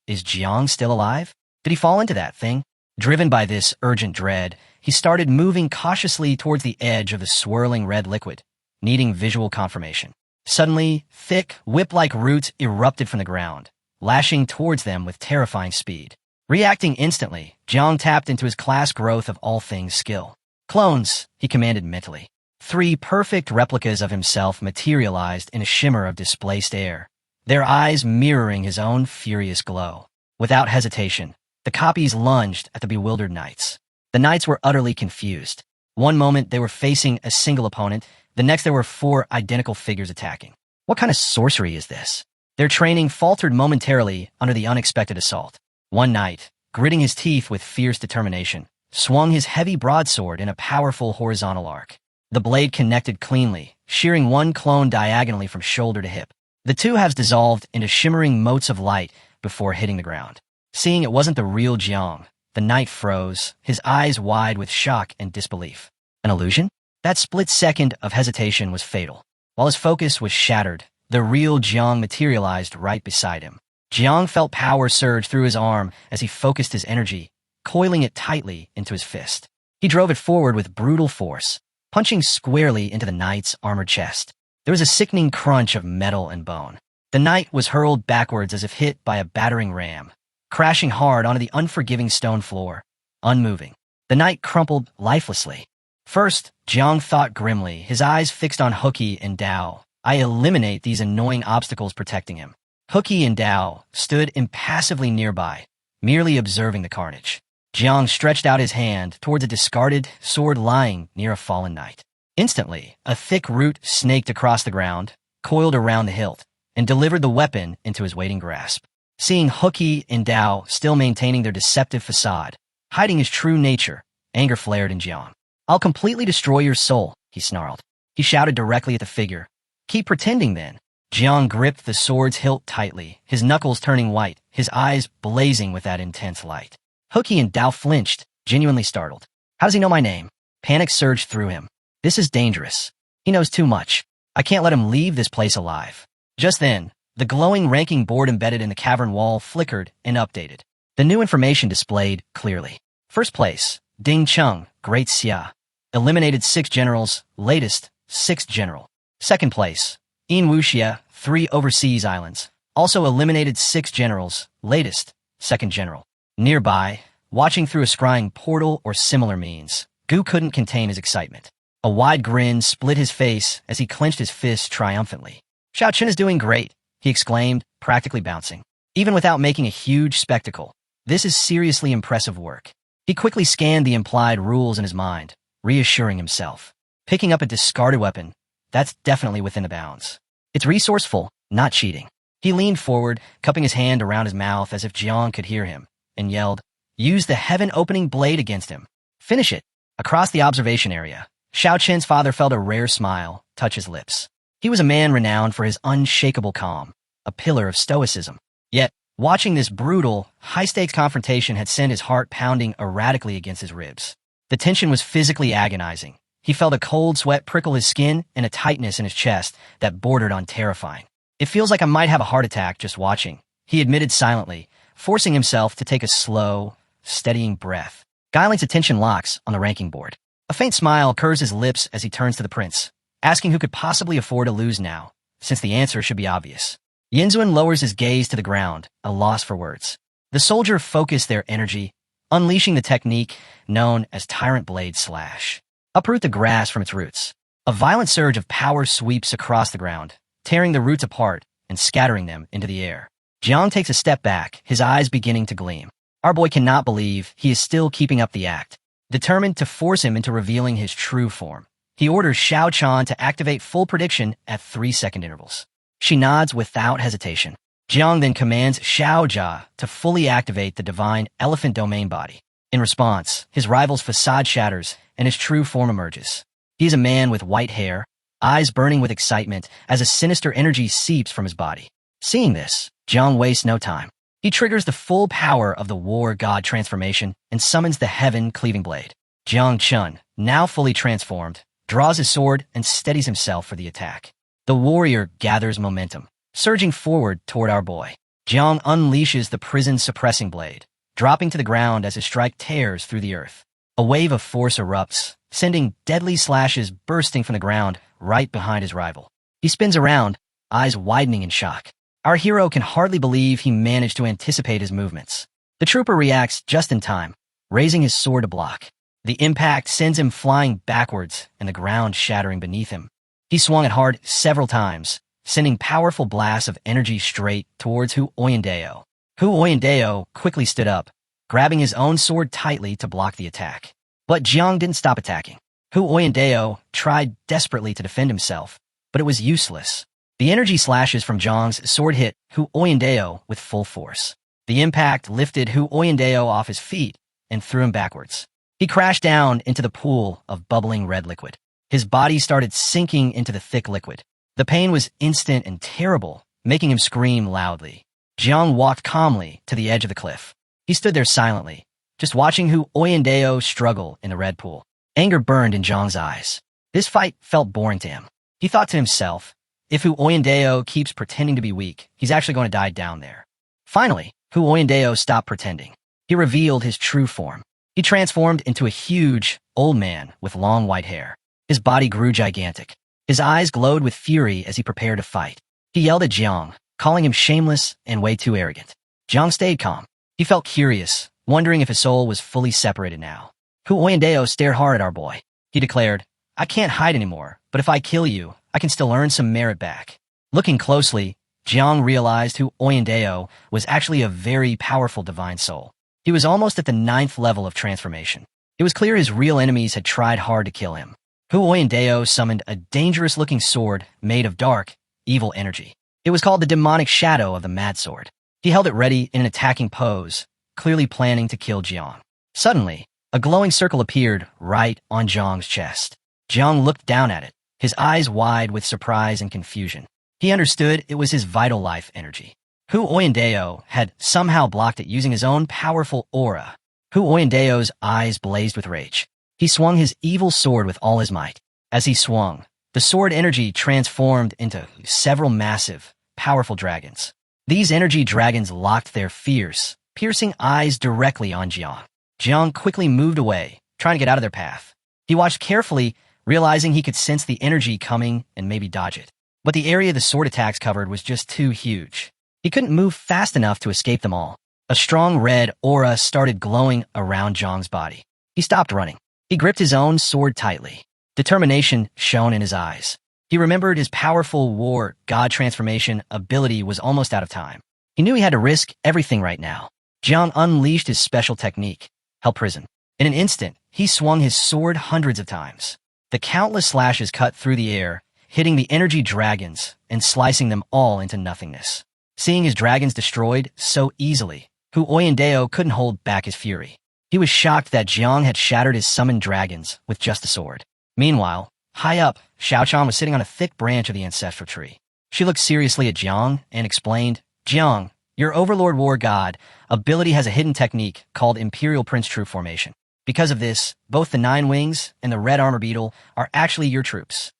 Is Jiang still alive? Did he fall into that thing? Driven by this urgent dread, he started moving cautiously towards the edge of the swirling red liquid, needing visual confirmation. Suddenly, thick, whip-like roots erupted from the ground, lashing towards them with terrifying speed. Reacting instantly, Jiang tapped into his class growth of all things skill. "Clones," he commanded mentally. 3 perfect replicas of himself materialized in a shimmer of displaced air, their eyes mirroring his own furious glow. Without hesitation, the copies lunged at the bewildered knights. The knights were utterly confused. One moment they were facing a single opponent, the next there were 4 identical figures attacking. What kind of sorcery is this? Their training faltered momentarily under the unexpected assault. One knight, gritting his teeth with fierce determination, swung his heavy broadsword in a powerful horizontal arc. The blade connected cleanly, shearing one clone diagonally from shoulder to hip. The two halves dissolved into shimmering motes of light before hitting the ground. Seeing it wasn't the real Jiang, the knight froze, his eyes wide with shock and disbelief. An illusion? That split second of hesitation was fatal. While his focus was shattered, the real Jiang materialized right beside him. Jiang felt power surge through his arm as he focused his energy, coiling it tightly into his fist. He drove it forward with brutal force, punching squarely into the knight's armored chest. There was a sickening crunch of metal and bone. The knight was hurled backwards as if hit by a battering ram, crashing hard onto the unforgiving stone floor, unmoving. The knight crumpled lifelessly. First, Jiang thought grimly, his eyes fixed on Huqi and Dao. I eliminate these annoying obstacles protecting him. Huqi and Dao stood impassively nearby, merely observing the carnage. Jiang stretched out his hand towards a discarded sword lying near a fallen knight. Instantly, a thick root snaked across the ground, coiled around the hilt, and delivered the weapon into his waiting grasp. Seeing Huqi and Dao still maintaining their deceptive facade, hiding his true nature, anger flared in Jiang. I'll completely destroy your soul, he snarled. He shouted directly at the figure. Keep pretending then. Jiang gripped the sword's hilt tightly, his knuckles turning white, his eyes blazing with that intense light. Huqi and Dao flinched, genuinely startled. How does he know my name? Panic surged through him. This is dangerous. He knows too much. I can't let him leave this place alive. Just then, the glowing ranking board embedded in the cavern wall flickered and updated. The new information displayed clearly. First place, Ding Cheng, Great Xia. Eliminated 6 generals, latest, 6th general. Second place, In Wuxia, 3 overseas islands. Also eliminated 6 generals, latest, 2nd general. Nearby, watching through a scrying portal or similar means, Gu couldn't contain his excitement. A wide grin split his face as he clenched his fist triumphantly. Xiao Chen is doing great, he exclaimed, practically bouncing. Even without making a huge spectacle, this is seriously impressive work. He quickly scanned the implied rules in his mind, reassuring himself. Picking up a discarded weapon, that's definitely within the bounds. It's resourceful, not cheating. He leaned forward, cupping his hand around his mouth as if Jiang could hear him, and yelled, use the heaven-opening blade against him. Finish it. Across the observation area, Xiao Chen's father felt a rare smile touch his lips. He was a man renowned for his unshakable calm, a pillar of stoicism. Yet, Watching this brutal, high-stakes confrontation had sent his heart pounding erratically against his ribs. The tension was physically agonizing. He felt a cold sweat prickle his skin and a tightness in his chest that bordered on terrifying. "It feels like I might have a heart attack just watching," he admitted silently, forcing himself to take a slow, steadying breath. Guiling's attention locks on the ranking board. A faint smile curves his lips as he turns to the prince, asking who could possibly afford to lose now, since the answer should be obvious. Yinzuan lowers his gaze to the ground, a loss for words. The soldier focused their energy, unleashing the technique known as Tyrant Blade Slash. Uproot the grass from its roots. A violent surge of power sweeps across the ground, tearing the roots apart and scattering them into the air. Jiang takes a step back, his eyes beginning to gleam. Our boy cannot believe he is still keeping up the act. Determined to force him into revealing his true form, he orders Xiao Chan to activate full prediction at 3-second intervals. She nods without hesitation. Jiang then commands Xiao Jia to fully activate the divine elephant domain body. In response, his rival's facade shatters and his true form emerges. He is a man with white hair, eyes burning with excitement as a sinister energy seeps from his body. Seeing this, Jiang wastes no time. He triggers the full power of the war god transformation and summons the heaven-cleaving blade. Jiang Chun, now fully transformed, draws his sword and steadies himself for the attack. The warrior gathers momentum, surging forward toward our boy. Jiang unleashes the prison-suppressing blade, dropping to the ground as his strike tears through the earth. A wave of force erupts, sending deadly slashes bursting from the ground right behind his rival. He spins around, eyes widening in shock. Our hero can hardly believe he managed to anticipate his movements. The trooper reacts just in time, raising his sword to block. The impact sends him flying backwards and the ground shattering beneath him. He swung it hard several times, sending powerful blasts of energy straight towards Hu Oyendeo. Hu Oyendeo quickly stood up, grabbing his own sword tightly to block the attack. But Jiang didn't stop attacking. Hu Oyendeo tried desperately to defend himself, but it was useless. The energy slashes from Jiang's sword hit Hu Oyendeo with full force. The impact lifted Hu Oyendeo off his feet and threw him backwards. He crashed down into the pool of bubbling red liquid. His body started sinking into the thick liquid. The pain was instant and terrible, making him scream loudly. Jiang walked calmly to the edge of the cliff. He stood there silently, just watching Hu Oyendeo struggle in the red pool. Anger burned in Jiang's eyes. This fight felt boring to him. He thought to himself, if Hu Oyendeo keeps pretending to be weak, he's actually going to die down there. Finally, Hu Oyendeo stopped pretending. He revealed his true form. He transformed into a huge, old man with long white hair. His body grew gigantic. His eyes glowed with fury as he prepared to fight. He yelled at Jiang, calling him shameless and way too arrogant. Jiang stayed calm. He felt curious, wondering if his soul was fully separated now. Hu Oyendeo stared hard at our boy. He declared, I can't hide anymore, but if I kill you, I can still earn some merit back. Looking closely, Jiang realized Hu Oyendeo was actually a very powerful divine soul. He was almost at the 9th level of transformation. It was clear his real enemies had tried hard to kill him. Hu Oyendeo summoned a dangerous-looking sword made of dark, evil energy. It was called the demonic shadow of the Mad Sword. He held it ready in an attacking pose, clearly planning to kill Jiang. Suddenly, a glowing circle appeared right on Jiang's chest. Jiang looked down at it, his eyes wide with surprise and confusion. He understood it was his vital life energy. Hu Oyendeo had somehow blocked it using his own powerful aura. Hu Oyendeo's eyes blazed with rage. He swung his evil sword with all his might. As he swung, the sword energy transformed into several massive, powerful dragons. These energy dragons locked their fierce, piercing eyes directly on Jiang. Jiang quickly moved away, trying to get out of their path. He watched carefully, realizing he could sense the energy coming and maybe dodge it. But the area the sword attacks covered was just too huge. He couldn't move fast enough to escape them all. A strong red aura started glowing around Jiang's body. He stopped running. He gripped his own sword tightly. Determination shone in his eyes. He remembered his powerful war god transformation ability was almost out of time. He knew he had to risk everything right now. Jiang unleashed his special technique, Hell Prison. In an instant, he swung his sword hundreds of times. The countless slashes cut through the air, hitting the energy dragons and slicing them all into nothingness. Seeing his dragons destroyed so easily, Hu Oyendeo couldn't hold back his fury. He was shocked that Jiang had shattered his summoned dragons with just a sword. Meanwhile, high up, Xiao Chan was sitting on a thick branch of the ancestral tree. She looked seriously at Jiang and explained, Jiang, Your Overlord War God ability has a hidden technique called Imperial Prince Troop Formation. Because of this, both the Nine Wings and the Red Armor Beetle are actually your troops.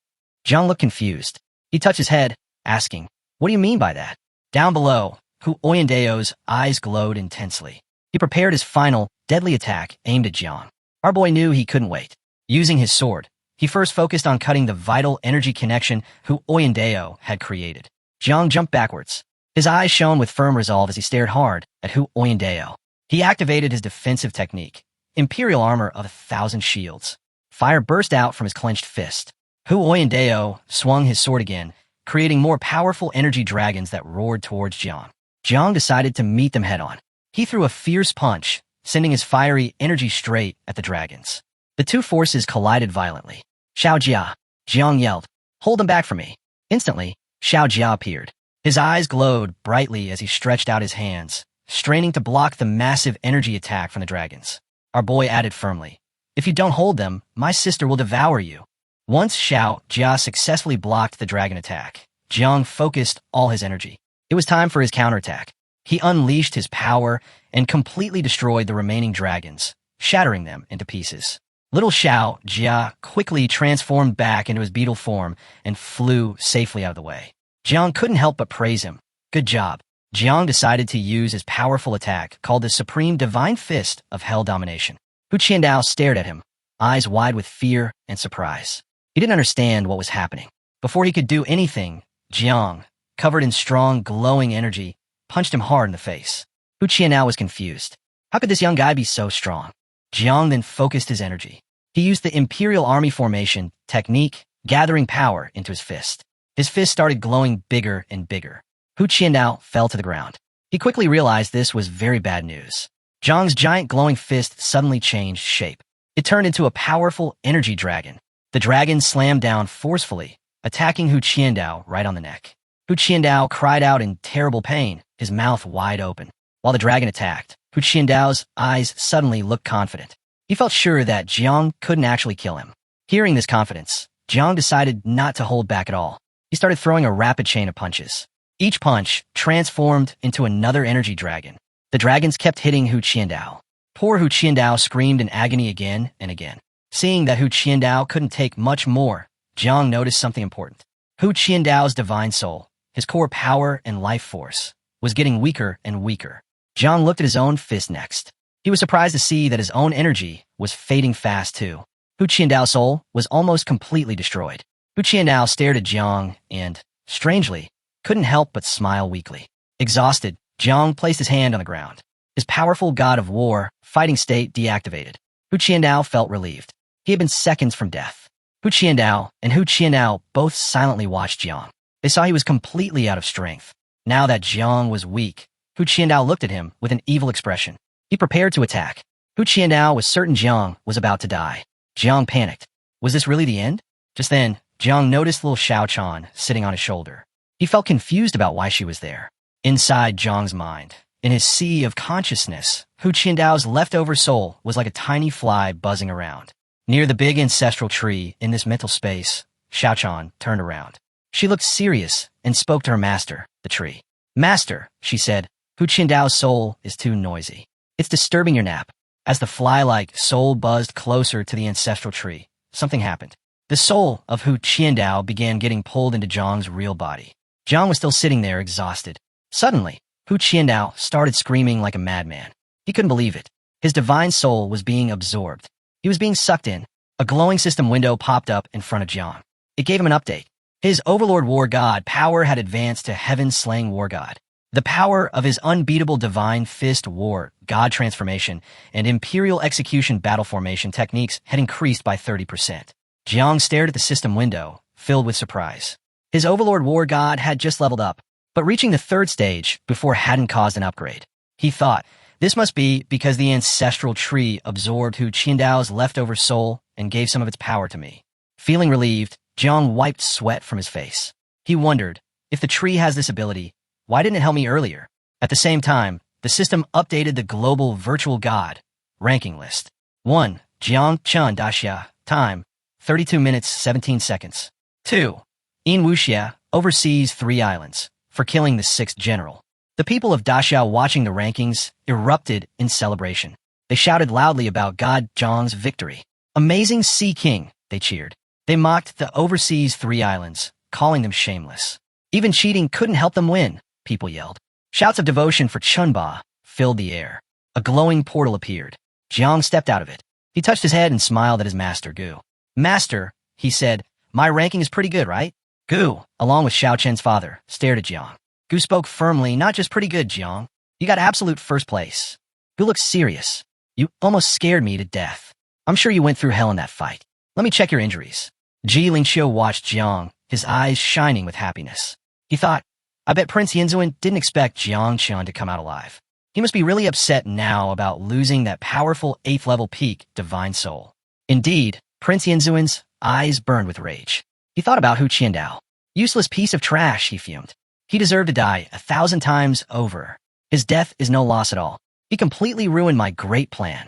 Jiang looked confused. He touched his head, asking, "What do you mean by that?" Down below, Hu Oyendeo's eyes glowed intensely. He prepared his final, deadly attack aimed at Jiang. Our boy knew he couldn't wait. Using his sword, he first focused on cutting the vital energy connection Hu Oyendeo had created. Jiang jumped backwards. His eyes shone with firm resolve as he stared hard at Hu Oyendeo. He activated his defensive technique, Imperial Armor of 1,000 Shields. Fire burst out from his clenched fist. Hu Oyendeo swung his sword again, creating more powerful energy dragons that roared towards Jiang. Jiang decided to meet them head-on. He threw a fierce punch, sending his fiery energy straight at the dragons. The two forces collided violently. "Xiao Jia!" Jiang yelled. "Hold them back for me." Instantly, Xiao Jia appeared. His eyes glowed brightly as he stretched out his hands, straining to block the massive energy attack from the dragons. Our boy added firmly, "If you don't hold them, my sister will devour you." Once Xiao Jia successfully blocked the dragon attack, Jiang focused all his energy. It was time for his counterattack. He unleashed his power and completely destroyed the remaining dragons, shattering them into pieces. Little Xiao Jia quickly transformed back into his beetle form and flew safely out of the way. Jiang couldn't help but praise him. "Good job." Jiang decided to use his powerful attack called the Supreme Divine Fist of Hell Domination. Hu Qiandao stared at him, eyes wide with fear and surprise. He didn't understand what was happening. Before he could do anything, Jiang, covered in strong, glowing energy, punched him hard in the face. Hu Qiandao was confused. How could this young guy be so strong? Jiang then focused his energy. He used the Imperial Army Formation technique, gathering power into his fist. His fist started glowing bigger and bigger. Hu Qiandao fell to the ground. He quickly realized this was very bad news. Jiang's giant glowing fist suddenly changed shape. It turned into a powerful energy dragon. The dragon slammed down forcefully, attacking Hu Qiandao right on the neck. Hu Qiandao cried out in terrible pain, his mouth wide open. While the dragon attacked, Hu Qiandao's eyes suddenly looked confident. He felt sure that Jiang couldn't actually kill him. Hearing this confidence, Jiang decided not to hold back at all. He started throwing a rapid chain of punches. Each punch transformed into another energy dragon. The dragons kept hitting Hu Qiandao. Poor Hu Qiandao screamed in agony again and again. Seeing that Hu Qiandao couldn't take much more, Jiang noticed something important. Hu Qiandao's divine soul, his core power and life force, was getting weaker and weaker. Jiang looked at his own fist next. He was surprised to see that his own energy was fading fast too. Hu Qiandao's soul was almost completely destroyed. Hu Qiandao stared at Jiang and, strangely, couldn't help but smile weakly. Exhausted, Jiang placed his hand on the ground. His powerful god of war, fighting state deactivated. Hu Qiandao felt relieved. He had been seconds from death. Hu Qiandao and Hu Qiandao both silently watched Jiang. They saw he was completely out of strength. Now that Jiang was weak, Hu Qiandao looked at him with an evil expression. He prepared to attack. Hu Qiandao was certain Jiang was about to die. Jiang panicked. Was this really the end? Just then, Jiang noticed little Xiao Chan sitting on his shoulder. He felt confused about why she was there. Inside Jiang's mind, in his sea of consciousness, Hu Qiandao's leftover soul was like a tiny fly buzzing around. Near the big ancestral tree in this mental space, Xiao Chan turned around. She looked serious and spoke to her master, the tree. "Master," she said, "Hu Qiandao's soul is too noisy. It's disturbing your nap." As the fly-like soul buzzed closer to the ancestral tree, something happened. The soul of Hu Qiandao began getting pulled into Jiang's real body. Jiang was still sitting there, exhausted. Suddenly, Hu Qiandao started screaming like a madman. He couldn't believe it. His divine soul was being absorbed. He was being sucked in. A glowing system window popped up in front of Jiang. It gave him an update. His Overlord War God power had advanced to Heaven-Slaying War God. The power of his unbeatable Divine Fist War God transformation and Imperial Execution battle formation techniques had increased by 30%. Jiang stared at the system window, filled with surprise. His Overlord War God had just leveled up, but reaching the 3rd stage before hadn't caused an upgrade. He thought, this must be because the ancestral tree absorbed Hu Qiandao's leftover soul and gave some of its power to me. Feeling relieved, Jiang wiped sweat from his face. He wondered, if the tree has this ability, why didn't it help me earlier? At the same time, the system updated the global virtual god ranking list. 1. Jiang Chun Daxia. Time, 32 minutes, 17 seconds. 2. In Wuxia oversees 3 islands for killing the 6th general. The people of Dachau watching the rankings erupted in celebration. They shouted loudly about God Zhang's victory. Amazing Sea King, they cheered. They mocked the overseas 3 islands, calling them shameless. Even cheating couldn't help them win, people yelled. Shouts of devotion for Chunba filled the air. A glowing portal appeared. Jiang stepped out of it. He touched his head and smiled at his master, Gu. Master, he said, my ranking is pretty good, right? Gu, along with Xiao Chen's father, stared at Jiang. Gu spoke firmly, not just pretty good, Jiang. You got absolute first place. Gu looked serious. You almost scared me to death. I'm sure you went through hell in that fight. Let me check your injuries. Ji Lingqiu watched Jiang, his eyes shining with happiness. He thought, I bet Prince Yanzuan didn't expect Jiang Chen to come out alive. He must be really upset now about losing that powerful 8th level peak, Divine Soul. Indeed, Prince Yanzuan's eyes burned with rage. He thought about Hu Qiandao. Useless piece of trash, he fumed. He deserved to die 1,000 times over. His death is no loss at all. He completely ruined my great plan.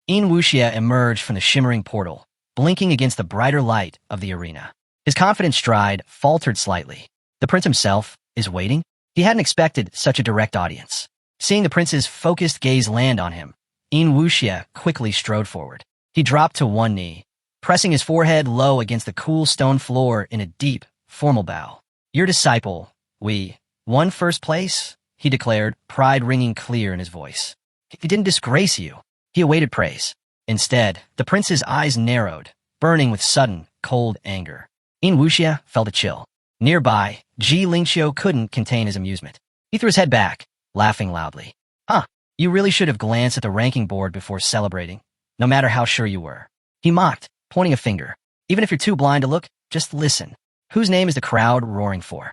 Yin Wuxia emerged from the shimmering portal, blinking against the brighter light of the arena. His confident stride faltered slightly. The prince himself is waiting? He hadn't expected such a direct audience. Seeing the prince's focused gaze land on him, Yin Wuxia quickly strode forward. He dropped to one knee, pressing his forehead low against the cool stone floor in a deep, formal bow. Your disciple, we won first place, he declared, pride ringing clear in his voice. He didn't disgrace you. He awaited praise. Instead, the prince's eyes narrowed, burning with sudden, cold anger. Yin Wuxia felt a chill. Nearby, Ji Lingqiu couldn't contain his amusement. He threw his head back, laughing loudly. You really should have glanced at the ranking board before celebrating, no matter how sure you were. He mocked, pointing a finger. Even if you're too blind to look, just listen. Whose name is the crowd roaring for?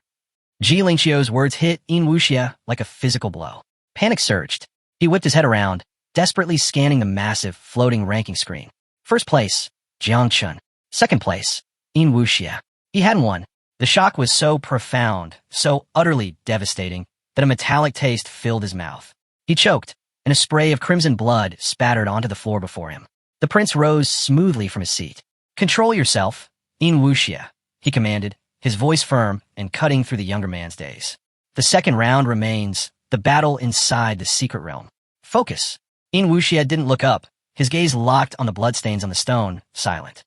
Ji Lingqiu's words hit Yin Wuxia like a physical blow. Panic surged. He whipped his head around, desperately scanning the massive, floating ranking screen. First place, Jiang Chun. Second place, Yin Wuxia. He hadn't won. The shock was so profound, so utterly devastating, that a metallic taste filled his mouth. He choked, and a spray of crimson blood spattered onto the floor before him. The prince rose smoothly from his seat. Control yourself, Yin Wuxia, he commanded, his voice firm and cutting through the younger man's daze. The second round remains the battle inside the secret realm. Focus. Yin Wuxia didn't look up, his gaze locked on the bloodstains on the stone, silent.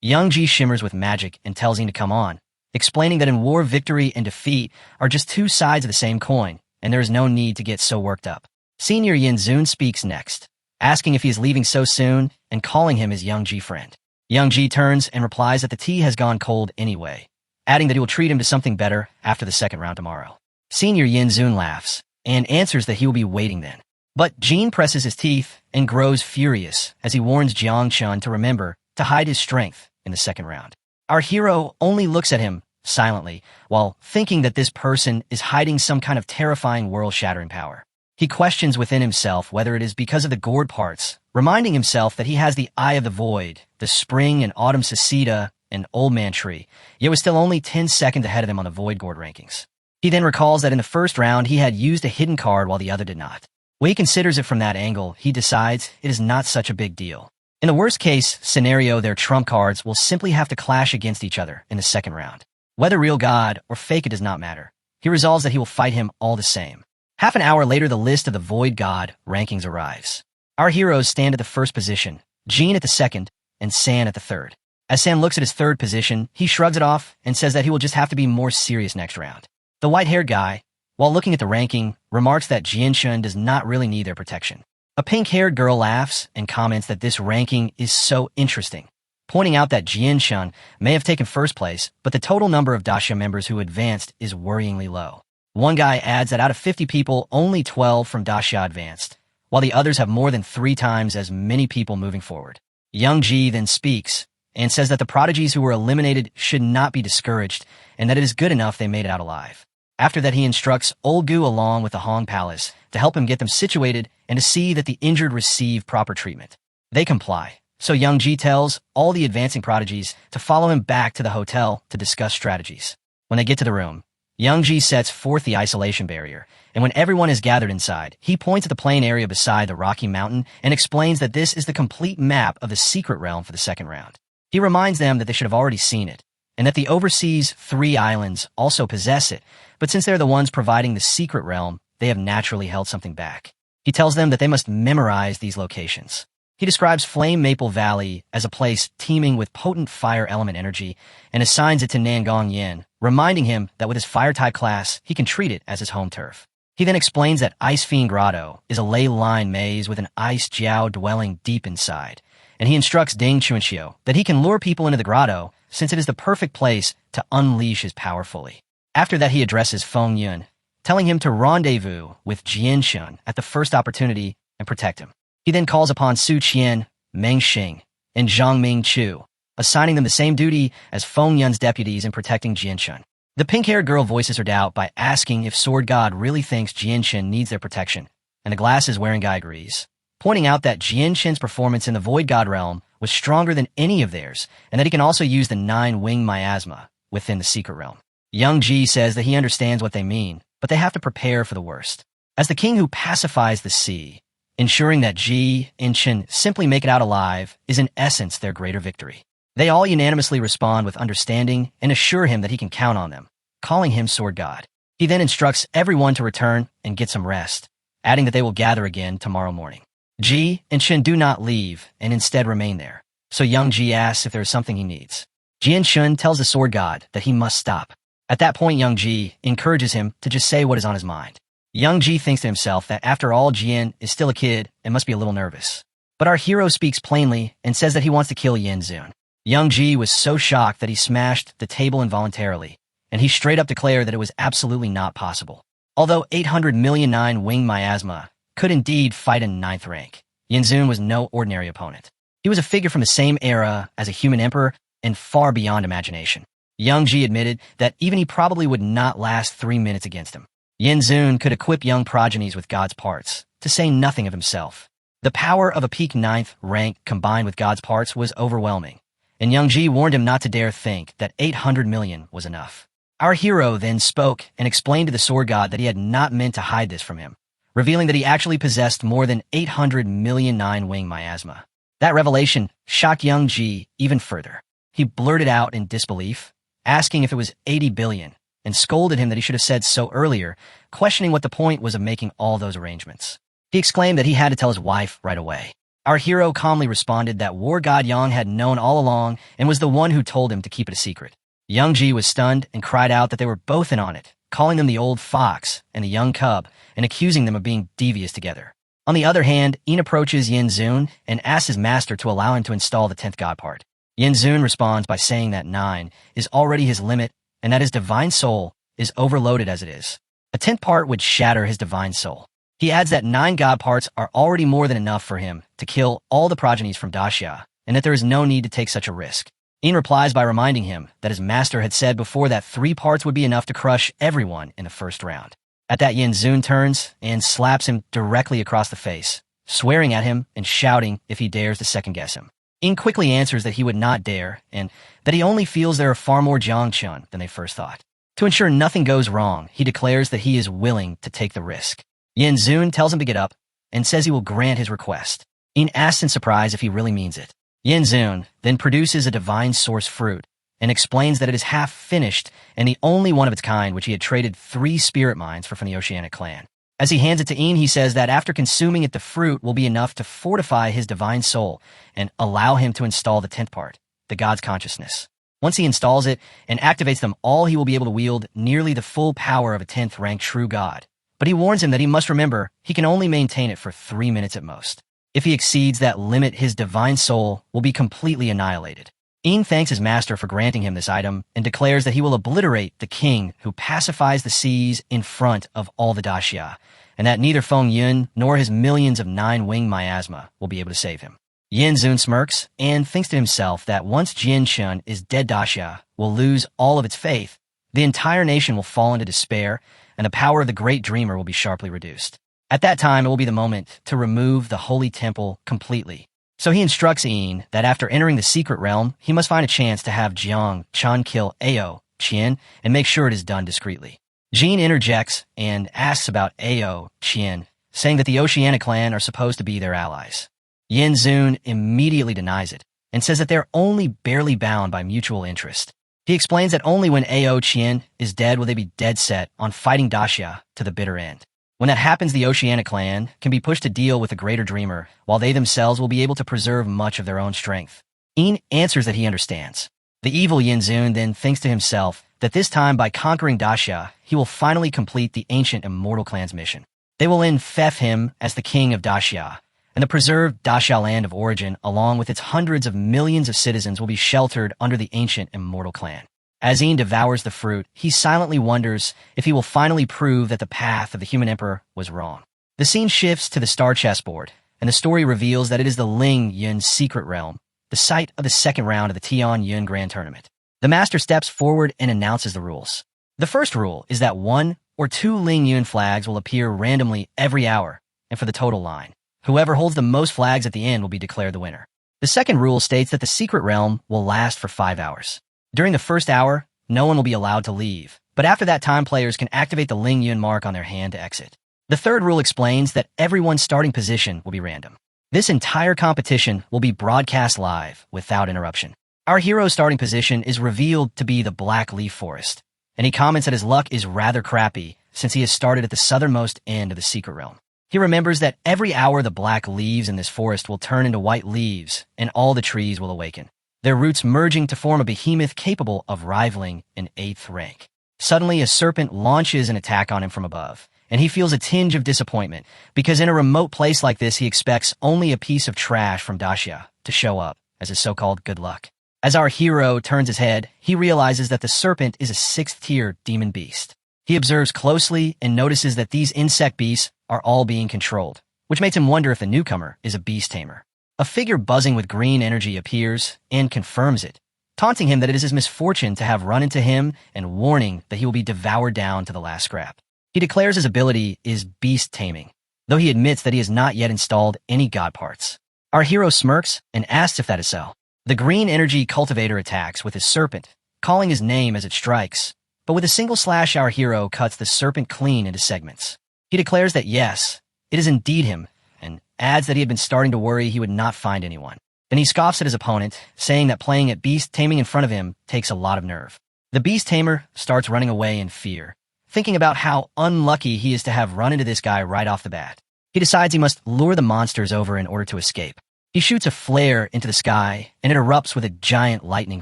Young Ji shimmers with magic and tells him to come on, explaining that in war, victory and defeat are just 2 sides of the same coin, and there is no need to get so worked up. Senior Yanzun speaks next, asking if he is leaving so soon and calling him his Young Ji friend. Young Ji turns and replies that the tea has gone cold anyway, adding that he will treat him to something better after the second round tomorrow. Senior Yanzun laughs and answers that he will be waiting then. But Jean presses his teeth and grows furious as he warns Jiang Chun to remember to hide his strength in the second round. Our hero only looks at him silently while thinking that this person is hiding some kind of terrifying world-shattering power. He questions within himself whether it is because of the gourd parts, reminding himself that he has the Eye of the Void, the Spring and Autumn Cicada, and Old Man Tree, yet was still only 10 seconds ahead of him on the Void Gourd rankings. He then recalls that in the first round he had used a hidden card while the other did not. When he considers it from that angle, he decides it is not such a big deal. In the worst-case scenario, their trump cards will simply have to clash against each other in the second round. Whether real God or fake it does not matter. He resolves that he will fight him all the same. Half an hour later, the list of the Void God rankings arrives. Our heroes stand at the first position, Jean at the second, and San at the third. As San looks at his third position, he shrugs it off and says that he will just have to be more serious next round. The white-haired guy, while looking at the ranking, remarks that Jianshun does not really need their protection. A pink-haired girl laughs and comments that this ranking is so interesting, pointing out that Jianshun may have taken first place, but the total number of Daxia members who advanced is worryingly low. One guy adds that out of 50 people, only 12 from Daxia advanced, while the others have more than 3 times as many people moving forward. Young Ji then speaks and says that the prodigies who were eliminated should not be discouraged and that it is good enough they made it out alive. After that, he instructs Old Gu along with the Hong Palace to help him get them situated and to see that the injured receive proper treatment. They comply, so Young Ji tells all the advancing prodigies to follow him back to the hotel to discuss strategies. When they get to the room, Young Ji sets forth the isolation barrier, and when everyone is gathered inside, he points at the plain area beside the Rocky Mountain and explains that this is the complete map of the secret realm for the second round. He reminds them that they should have already seen it, and that the overseas 3 islands also possess it, but since they're the ones providing the secret realm, they have naturally held something back. He tells them that they must memorize these locations. He describes Flame Maple Valley as a place teeming with potent fire element energy and assigns it to Nangong Yin, reminding him that with his fire-type class, he can treat it as his home turf. He then explains that Ice Fiend Grotto is a ley-lined maze with an ice jiao dwelling deep inside, and he instructs Ding Chuanxiu that he can lure people into the grotto since it is the perfect place to unleash his power fully. After that, he addresses Feng Yun, telling him to rendezvous with Jian Shun at the first opportunity and protect him. He then calls upon Su Qian, Meng Xing, and Zhang Ming Chu, assigning them the same duty as Feng Yun's deputies in protecting Jian Shun. The pink-haired girl voices her doubt by asking if Sword God really thinks Jian Shun needs their protection, and the glasses-wearing guy agrees, pointing out that Jian Shun's performance in the Void God realm was stronger than any of theirs, and that he can also use the 9-wing miasma within the secret realm. Young Ji says that he understands what they mean, but they have to prepare for the worst. As the king who pacifies the sea, ensuring that Ji and Chen simply make it out alive is in essence their greater victory. They all unanimously respond with understanding and assure him that he can count on them, calling him Sword God. He then instructs everyone to return and get some rest, adding that they will gather again tomorrow morning. Ji and Chen do not leave and instead remain there, so young Ji asks if there is something he needs. Jian Shun tells the Sword God that he must stop. At that point, young Ji encourages him to just say what is on his mind. Young Ji thinks to himself that after all, Jian is still a kid and must be a little nervous. But our hero speaks plainly and says that he wants to kill Yin Zun. Young Ji was so shocked that he smashed the table involuntarily, and he straight up declared that it was absolutely not possible. Although 800 million 9-wing miasma could indeed fight in 9th rank, Yin Zun was no ordinary opponent. He was a figure from the same era as a human emperor and far beyond imagination. Young Ji admitted that even he probably would not last 3 minutes against him. Yin Zun could equip young progenies with God's parts, to say nothing of himself. The power of a peak 9th rank combined with God's parts was overwhelming, and Young Ji warned him not to dare think that 800 million was enough. Our hero then spoke and explained to the Sword God that he had not meant to hide this from him, revealing that he actually possessed more than 800 million 9-wing miasma. That revelation shocked Young Ji even further. He blurted out in disbelief, asking if it was 80 billion, and scolded him that he should have said so earlier, questioning what the point was of making all those arrangements. He exclaimed that he had to tell his wife right away. Our hero calmly responded that War God Yang had known all along and was the one who told him to keep it a secret. Young Ji was stunned and cried out that they were both in on it, calling them the old fox and the young cub and accusing them of being devious together. On the other hand, Yin approaches Yin Zun and asks his master to allow him to install the 10th god part. Yin Zun responds by saying that 9 is already his limit and that his divine soul is overloaded as it is. A 10th part would shatter his divine soul. He adds that 9 god parts are already more than enough for him to kill all the progenies from Daxia, and that there is no need to take such a risk. Yin replies by reminding him that his master had said before that 3 parts would be enough to crush everyone in the first round. At that, Yin Zun turns and slaps him directly across the face, swearing at him and shouting if he dares to second-guess him. Yin quickly answers that he would not dare, and that he only feels there are far more Jiangchun than they first thought. To ensure nothing goes wrong, he declares that he is willing to take the risk. Yin Zun tells him to get up, and says he will grant his request. Yin asks in surprise if he really means it. Yin Zun then produces a divine source fruit, and explains that it is half finished, and the only one of its kind which he had traded 3 spirit mines for from the Oceanic clan. As he hands it to Yin, he says that after consuming it, the fruit will be enough to fortify his divine soul and allow him to install the 10th part, the God's consciousness. Once he installs it and activates them all, he will be able to wield nearly the full power of a 10th rank true God. But he warns him that he must remember he can only maintain it for 3 minutes at most. If he exceeds that limit, his divine soul will be completely annihilated. Yin thanks his master for granting him this item and declares that he will obliterate the king who pacifies the seas in front of all the Daxia, and that neither Feng Yun nor his millions of 9-wing miasma will be able to save him. Yin Zun smirks and thinks to himself that once Jian Shun is dead, Daxia will lose all of its faith, the entire nation will fall into despair, and the power of the great dreamer will be sharply reduced. At that time, it will be the moment to remove the holy temple completely. So he instructs Yin that after entering the secret realm, he must find a chance to have Jiang Chan kill Ao Qian and make sure it is done discreetly. Jin interjects and asks about Ao Qian, saying that the Oceanic clan are supposed to be their allies. Yin Zun immediately denies it and says that they're only barely bound by mutual interest. He explains that only when Ao Qian is dead will they be dead set on fighting Daxia to the bitter end. When that happens, the Oceanic clan can be pushed to deal with the greater dreamer, while they themselves will be able to preserve much of their own strength. Een answers that he understands. The evil Yinzun then thinks to himself that this time by conquering Daxia, he will finally complete the ancient immortal clan's mission. They will enfeoff him as the king of Daxia, and the preserved Daxia land of origin, along with its hundreds of millions of citizens, will be sheltered under the ancient immortal clan. As Een devours the fruit, he silently wonders if he will finally prove that the path of the human emperor was wrong. The scene shifts to the star chessboard, and the story reveals that it is the Ling Yun secret realm, the site of the second round of the Tian Yun Grand Tournament. The master steps forward and announces the rules. The first rule is that 1 or 2 Ling Yun flags will appear randomly every hour, and for the total line, whoever holds the most flags at the end will be declared the winner. The second rule states that the secret realm will last for 5 hours. During the first hour, no one will be allowed to leave, but after that time players can activate the Ling Yun mark on their hand to exit. The third rule explains that everyone's starting position will be random. This entire competition will be broadcast live without interruption. Our hero's starting position is revealed to be the Black Leaf Forest, and he comments that his luck is rather crappy since he has started at the southernmost end of the secret realm. He remembers that every hour the black leaves in this forest will turn into white leaves, and all the trees will awaken, their roots merging to form a behemoth capable of rivaling an 8th rank. Suddenly, a serpent launches an attack on him from above, and he feels a tinge of disappointment, because in a remote place like this he expects only a piece of trash from Daxia to show up as his so-called good luck. As our hero turns his head, he realizes that the serpent is a 6th-tier demon beast. He observes closely and notices that these insect beasts are all being controlled, which makes him wonder if the newcomer is a beast tamer. A figure buzzing with green energy appears and confirms it, taunting him that it is his misfortune to have run into him and warning that he will be devoured down to the last scrap. He declares his ability is beast taming, though he admits that he has not yet installed any god parts. Our hero smirks and asks if that is so. The green energy cultivator attacks with his serpent, calling his name as it strikes, but with a single slash our hero cuts the serpent clean into segments. He declares that yes, it is indeed him, and adds that he had been starting to worry he would not find anyone. Then he scoffs at his opponent, saying that playing at beast taming in front of him takes a lot of nerve. The beast tamer starts running away in fear, thinking about how unlucky he is to have run into this guy right off the bat. He decides he must lure the monsters over in order to escape. He shoots a flare into the sky, and it erupts with a giant lightning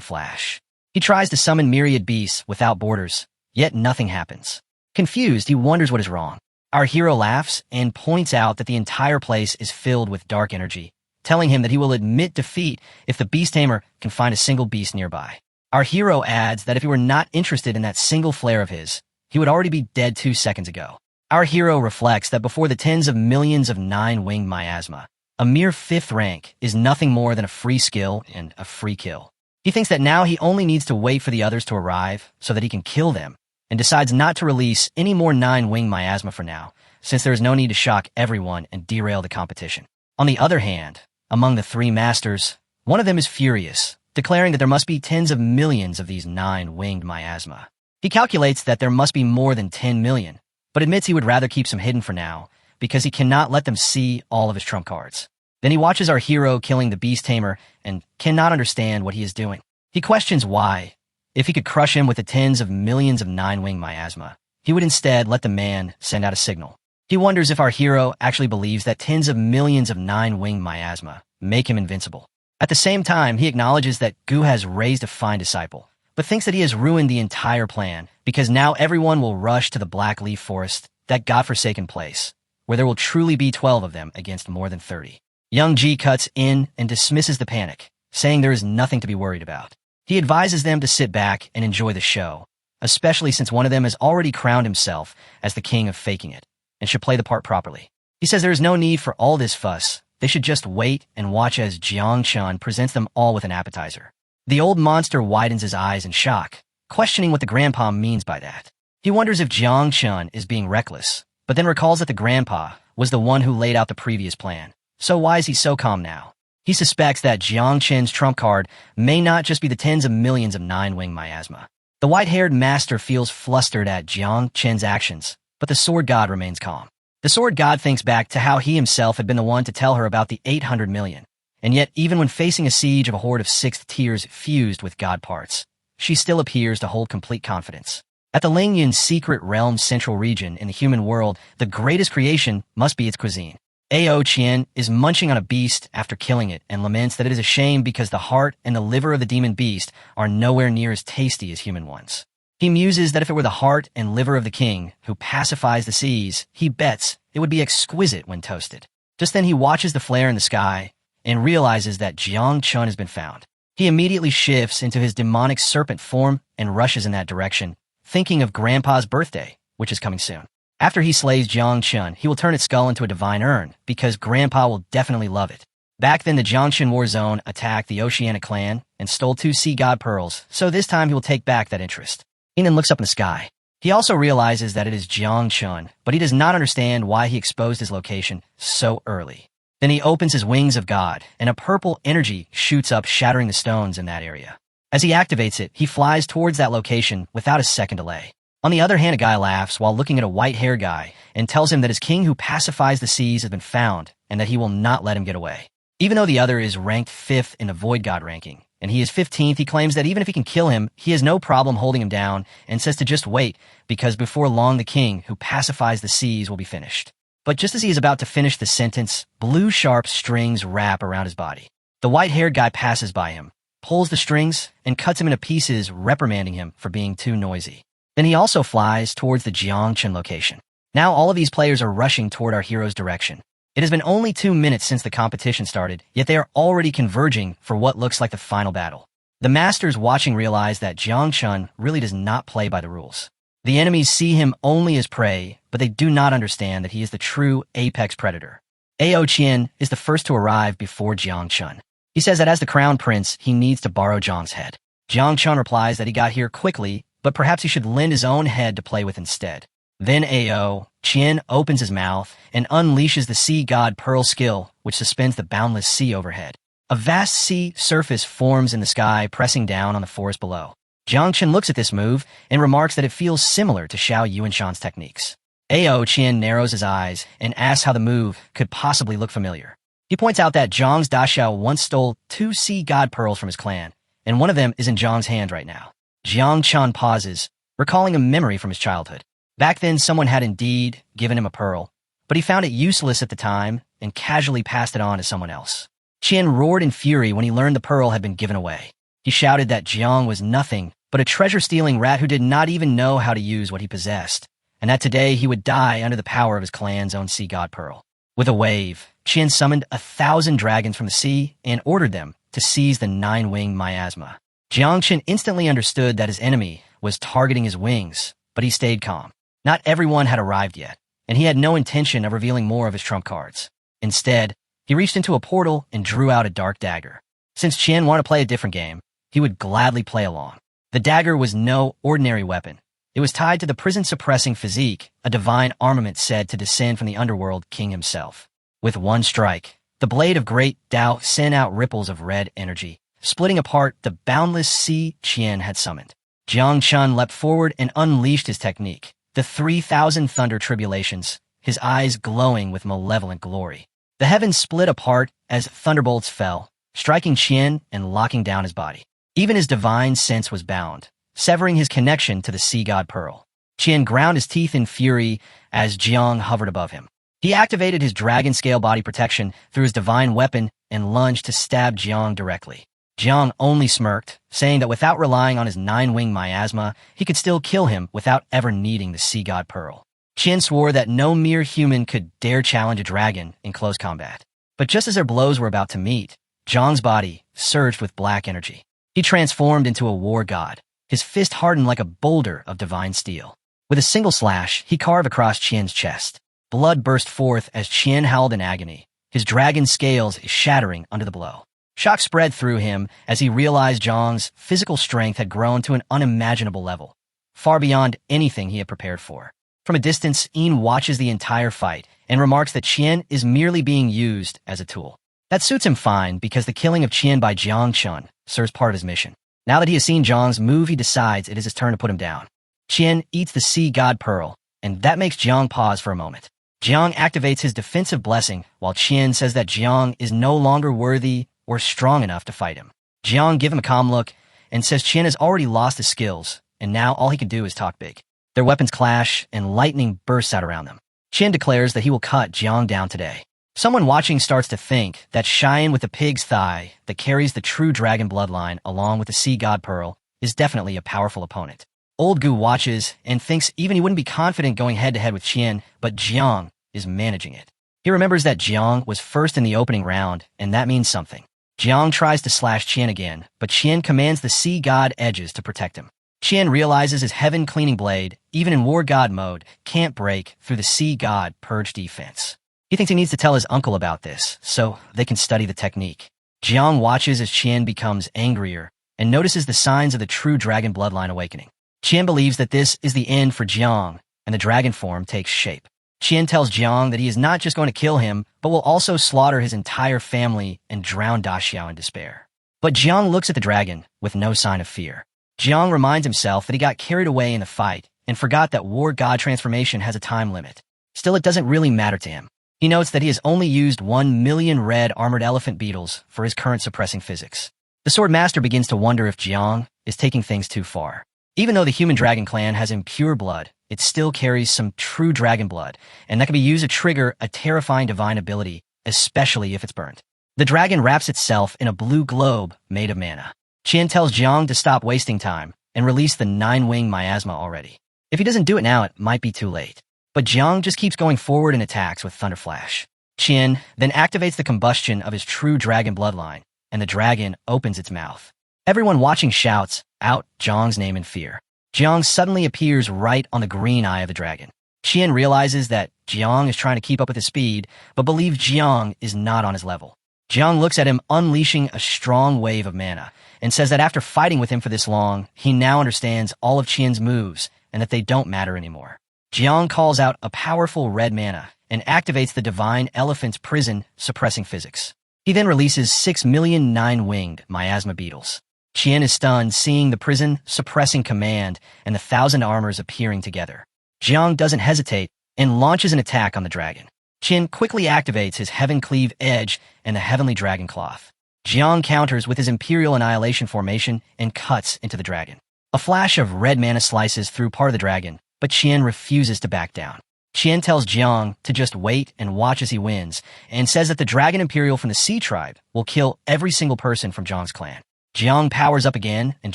flash. He tries to summon myriad beasts without borders, yet nothing happens. Confused, he wonders what is wrong. Our hero laughs and points out that the entire place is filled with dark energy, telling him that he will admit defeat if the beast tamer can find a single beast nearby. Our hero adds that if he were not interested in that single flare of his, he would already be dead 2 seconds ago. Our hero reflects that before the tens of millions of 9-winged miasma, a mere 5th rank is nothing more than a free skill and a free kill. He thinks that now he only needs to wait for the others to arrive so that he can kill them, and decides not to release any more 9-winged miasma for now, since there is no need to shock everyone and derail the competition. On the other hand, among the 3 masters, one of them is furious, declaring that there must be tens of millions of these 9-winged miasma. He calculates that there must be more than 10 million, but admits he would rather keep some hidden for now, because he cannot let them see all of his trump cards. Then he watches our hero killing the beast tamer and cannot understand what he is doing. He questions why, if he could crush him with the tens of millions of 9-winged miasma, he would instead let the man send out a signal. He wonders if our hero actually believes that tens of millions of 9-winged miasma make him invincible. At the same time, he acknowledges that Gu has raised a fine disciple, but thinks that he has ruined the entire plan because now everyone will rush to the Black Leaf Forest, that godforsaken place, where there will truly be 12 of them against more than 30. Young Ji cuts in and dismisses the panic, saying there is nothing to be worried about. He advises them to sit back and enjoy the show, especially since one of them has already crowned himself as the king of faking it, and should play the part properly. He says there is no need for all this fuss. They should just wait and watch as Jiang Chun presents them all with an appetizer. The old monster widens his eyes in shock, questioning what the grandpa means by that. He wonders if Jiang Chun is being reckless, but then recalls that the grandpa was the one who laid out the previous plan. So why is he so calm now? He suspects that Jiang Chen's trump card may not just be the tens of millions of 9-winged miasma. The white-haired master feels flustered at Jiang Chen's actions, but the sword god remains calm. The sword god thinks back to how he himself had been the one to tell her about the 800 million, and yet even when facing a siege of a horde of 6th tiers fused with god parts, she still appears to hold complete confidence. At the Lingyun secret realm's central region in the human world, the greatest creation must be its cuisine. Ao Qian is munching on a beast after killing it and laments that it is a shame because the heart and the liver of the demon beast are nowhere near as tasty as human ones. He muses that if it were the heart and liver of the king, who pacifies the seas, he bets it would be exquisite when toasted. Just then he watches the flare in the sky and realizes that Jiang Chun has been found. He immediately shifts into his demonic serpent form and rushes in that direction, thinking of Grandpa's birthday, which is coming soon. After he slays Jiang Chun, he will turn its skull into a divine urn, because Grandpa will definitely love it. Back then, the Jiangchen War Zone attacked the Oceanic clan and stole 2 sea god pearls, so this time he will take back that interest. Enan looks up in the sky. He also realizes that it is Jiang Chun, but he does not understand why he exposed his location so early. Then he opens his wings of God, and a purple energy shoots up, shattering the stones in that area. As he activates it, he flies towards that location without a second delay. On the other hand, a guy laughs while looking at a white-haired guy and tells him that his king who pacifies the seas has been found and that he will not let him get away. Even though the other is ranked 5th in the Void God ranking, and he is 15th, he claims that even if he can kill him, he has no problem holding him down and says to just wait, because before long the king who pacifies the seas will be finished. But just as he is about to finish the sentence, blue sharp strings wrap around his body. The white-haired guy passes by him, pulls the strings, and cuts him into pieces, reprimanding him for being too noisy. Then he also flies towards the Jiangchen location. Now all of these players are rushing toward our hero's direction. It has been only 2 minutes since the competition started, yet they are already converging for what looks like the final battle. The masters watching realize that Jiang Chun really does not play by the rules. The enemies see him only as prey, but they do not understand that he is the true apex predator. Ao Qian is the first to arrive before Jiang Chun. He says that as the crown prince, he needs to borrow Jiang's head. Jiang Chun replies that he got here quickly, but perhaps he should lend his own head to play with instead. Then Ao Qian opens his mouth and unleashes the sea god pearl skill, which suspends the boundless sea overhead. A vast sea surface forms in the sky, pressing down on the forest below. Jiang Chun looks at this move and remarks that it feels similar to Xiao Yuanshan's techniques. Ao Qian narrows his eyes and asks how the move could possibly look familiar. He points out that Zhang's Daxiao once stole 2 sea god pearls from his clan, and one of them is in Zhang's hand right now. Jiang Chun pauses, recalling a memory from his childhood. Back then, someone had indeed given him a pearl, but he found it useless at the time and casually passed it on to someone else. Qian roared in fury when he learned the pearl had been given away. He shouted that Jiang was nothing but a treasure-stealing rat who did not even know how to use what he possessed, and that today he would die under the power of his clan's own sea god pearl. With a wave, Qian summoned 1,000 dragons from the sea and ordered them to seize the 9-winged miasma. Jiang Chun instantly understood that his enemy was targeting his wings, but he stayed calm. Not everyone had arrived yet, and he had no intention of revealing more of his trump cards. Instead, he reached into a portal and drew out a dark dagger. Since Qian wanted to play a different game, he would gladly play along. The dagger was no ordinary weapon. It was tied to the prison-suppressing physique, a divine armament said to descend from the underworld king himself. With one strike, the blade of great Tao sent out ripples of red energy, splitting apart the boundless sea Qian had summoned. Jiang Chun leapt forward and unleashed his technique, the 3,000 thunder tribulations, his eyes glowing with malevolent glory. The heavens split apart as thunderbolts fell, striking Qian and locking down his body. Even his divine sense was bound, severing his connection to the sea god pearl. Qian ground his teeth in fury as Jiang hovered above him. He activated his dragon-scale body protection through his divine weapon and lunged to stab Jiang directly. Jiang only smirked, saying that without relying on his 9-wing miasma, he could still kill him without ever needing the sea god pearl. Qian swore that no mere human could dare challenge a dragon in close combat. But just as their blows were about to meet, Jiang's body surged with black energy. He transformed into a war god, his fist hardened like a boulder of divine steel. With a single slash, he carved across Qian's chest. Blood burst forth as Qian howled in agony, his dragon scales shattering under the blow. Shock spread through him as he realized Zhang's physical strength had grown to an unimaginable level, far beyond anything he had prepared for. From a distance, Yin watches the entire fight and remarks that Qian is merely being used as a tool. That suits him fine because the killing of Qian by Jiang Chun serves part of his mission. Now that he has seen Zhang's move, he decides it is his turn to put him down. Qian eats the sea god pearl, and that makes Jiang pause for a moment. Jiang activates his defensive blessing, while Qian says that Jiang is no longer worthy or strong enough to fight him. Jiang gives him a calm look and says Qian has already lost his skills, and now all he can do is talk big. Their weapons clash, and lightning bursts out around them. Qian declares that he will cut Jiang down today. Someone watching starts to think that Cheyenne with the pig's thigh that carries the true dragon bloodline along with the sea god pearl is definitely a powerful opponent. Old Gu watches and thinks even he wouldn't be confident going head-to-head with Qian, but Jiang is managing it. He remembers that Jiang was first in the opening round, and that means something. Jiang tries to slash Qian again, but Qian commands the sea god edges to protect him. Qian realizes his heaven-cleaning blade, even in war god mode, can't break through the sea god purge defense. He thinks he needs to tell his uncle about this, so they can study the technique. Jiang watches as Qian becomes angrier and notices the signs of the true dragon bloodline awakening. Qian believes that this is the end for Jiang, and the dragon form takes shape. Qian tells Jiang that he is not just going to kill him, but will also slaughter his entire family and drown Da Xiao in despair. But Jiang looks at the dragon with no sign of fear. Jiang reminds himself that he got carried away in the fight and forgot that war god transformation has a time limit. Still, it doesn't really matter to him. He notes that he has only used 1 million red armored elephant beetles for his current suppressing physics. The sword master begins to wonder if Jiang is taking things too far. Even though the human dragon clan has impure blood, it still carries some true dragon blood, and that can be used to trigger a terrifying divine ability, especially if it's burnt. The dragon wraps itself in a blue globe made of mana. Qian tells Jiang to stop wasting time and release the 9-wing miasma already. If he doesn't do it now, it might be too late. But Jiang just keeps going forward and attacks with Thunder Flash. Qian then activates the combustion of his true dragon bloodline, and the dragon opens its mouth. Everyone watching shouts out Jiang's name in fear. Jiang suddenly appears right on the green eye of the dragon. Qian realizes that Jiang is trying to keep up with his speed, but believes Jiang is not on his level. Jiang looks at him, unleashing a strong wave of mana, and says that after fighting with him for this long, he now understands all of Qian's moves and that they don't matter anymore. Jiang calls out a powerful red mana and activates the divine elephant's prison, suppressing physics. He then releases 6 million 9-winged miasma beetles. Qian is stunned, seeing the prison suppressing command and the 1,000 armors appearing together. Jiang doesn't hesitate and launches an attack on the dragon. Qian quickly activates his Heaven Cleave Edge and the Heavenly Dragon Cloth. Jiang counters with his Imperial Annihilation formation and cuts into the dragon. A flash of red mana slices through part of the dragon, but Qian refuses to back down. Qian tells Jiang to just wait and watch as he wins, and says that the Dragon Imperial from the Sea Tribe will kill every single person from Jiang's clan. Jiang powers up again and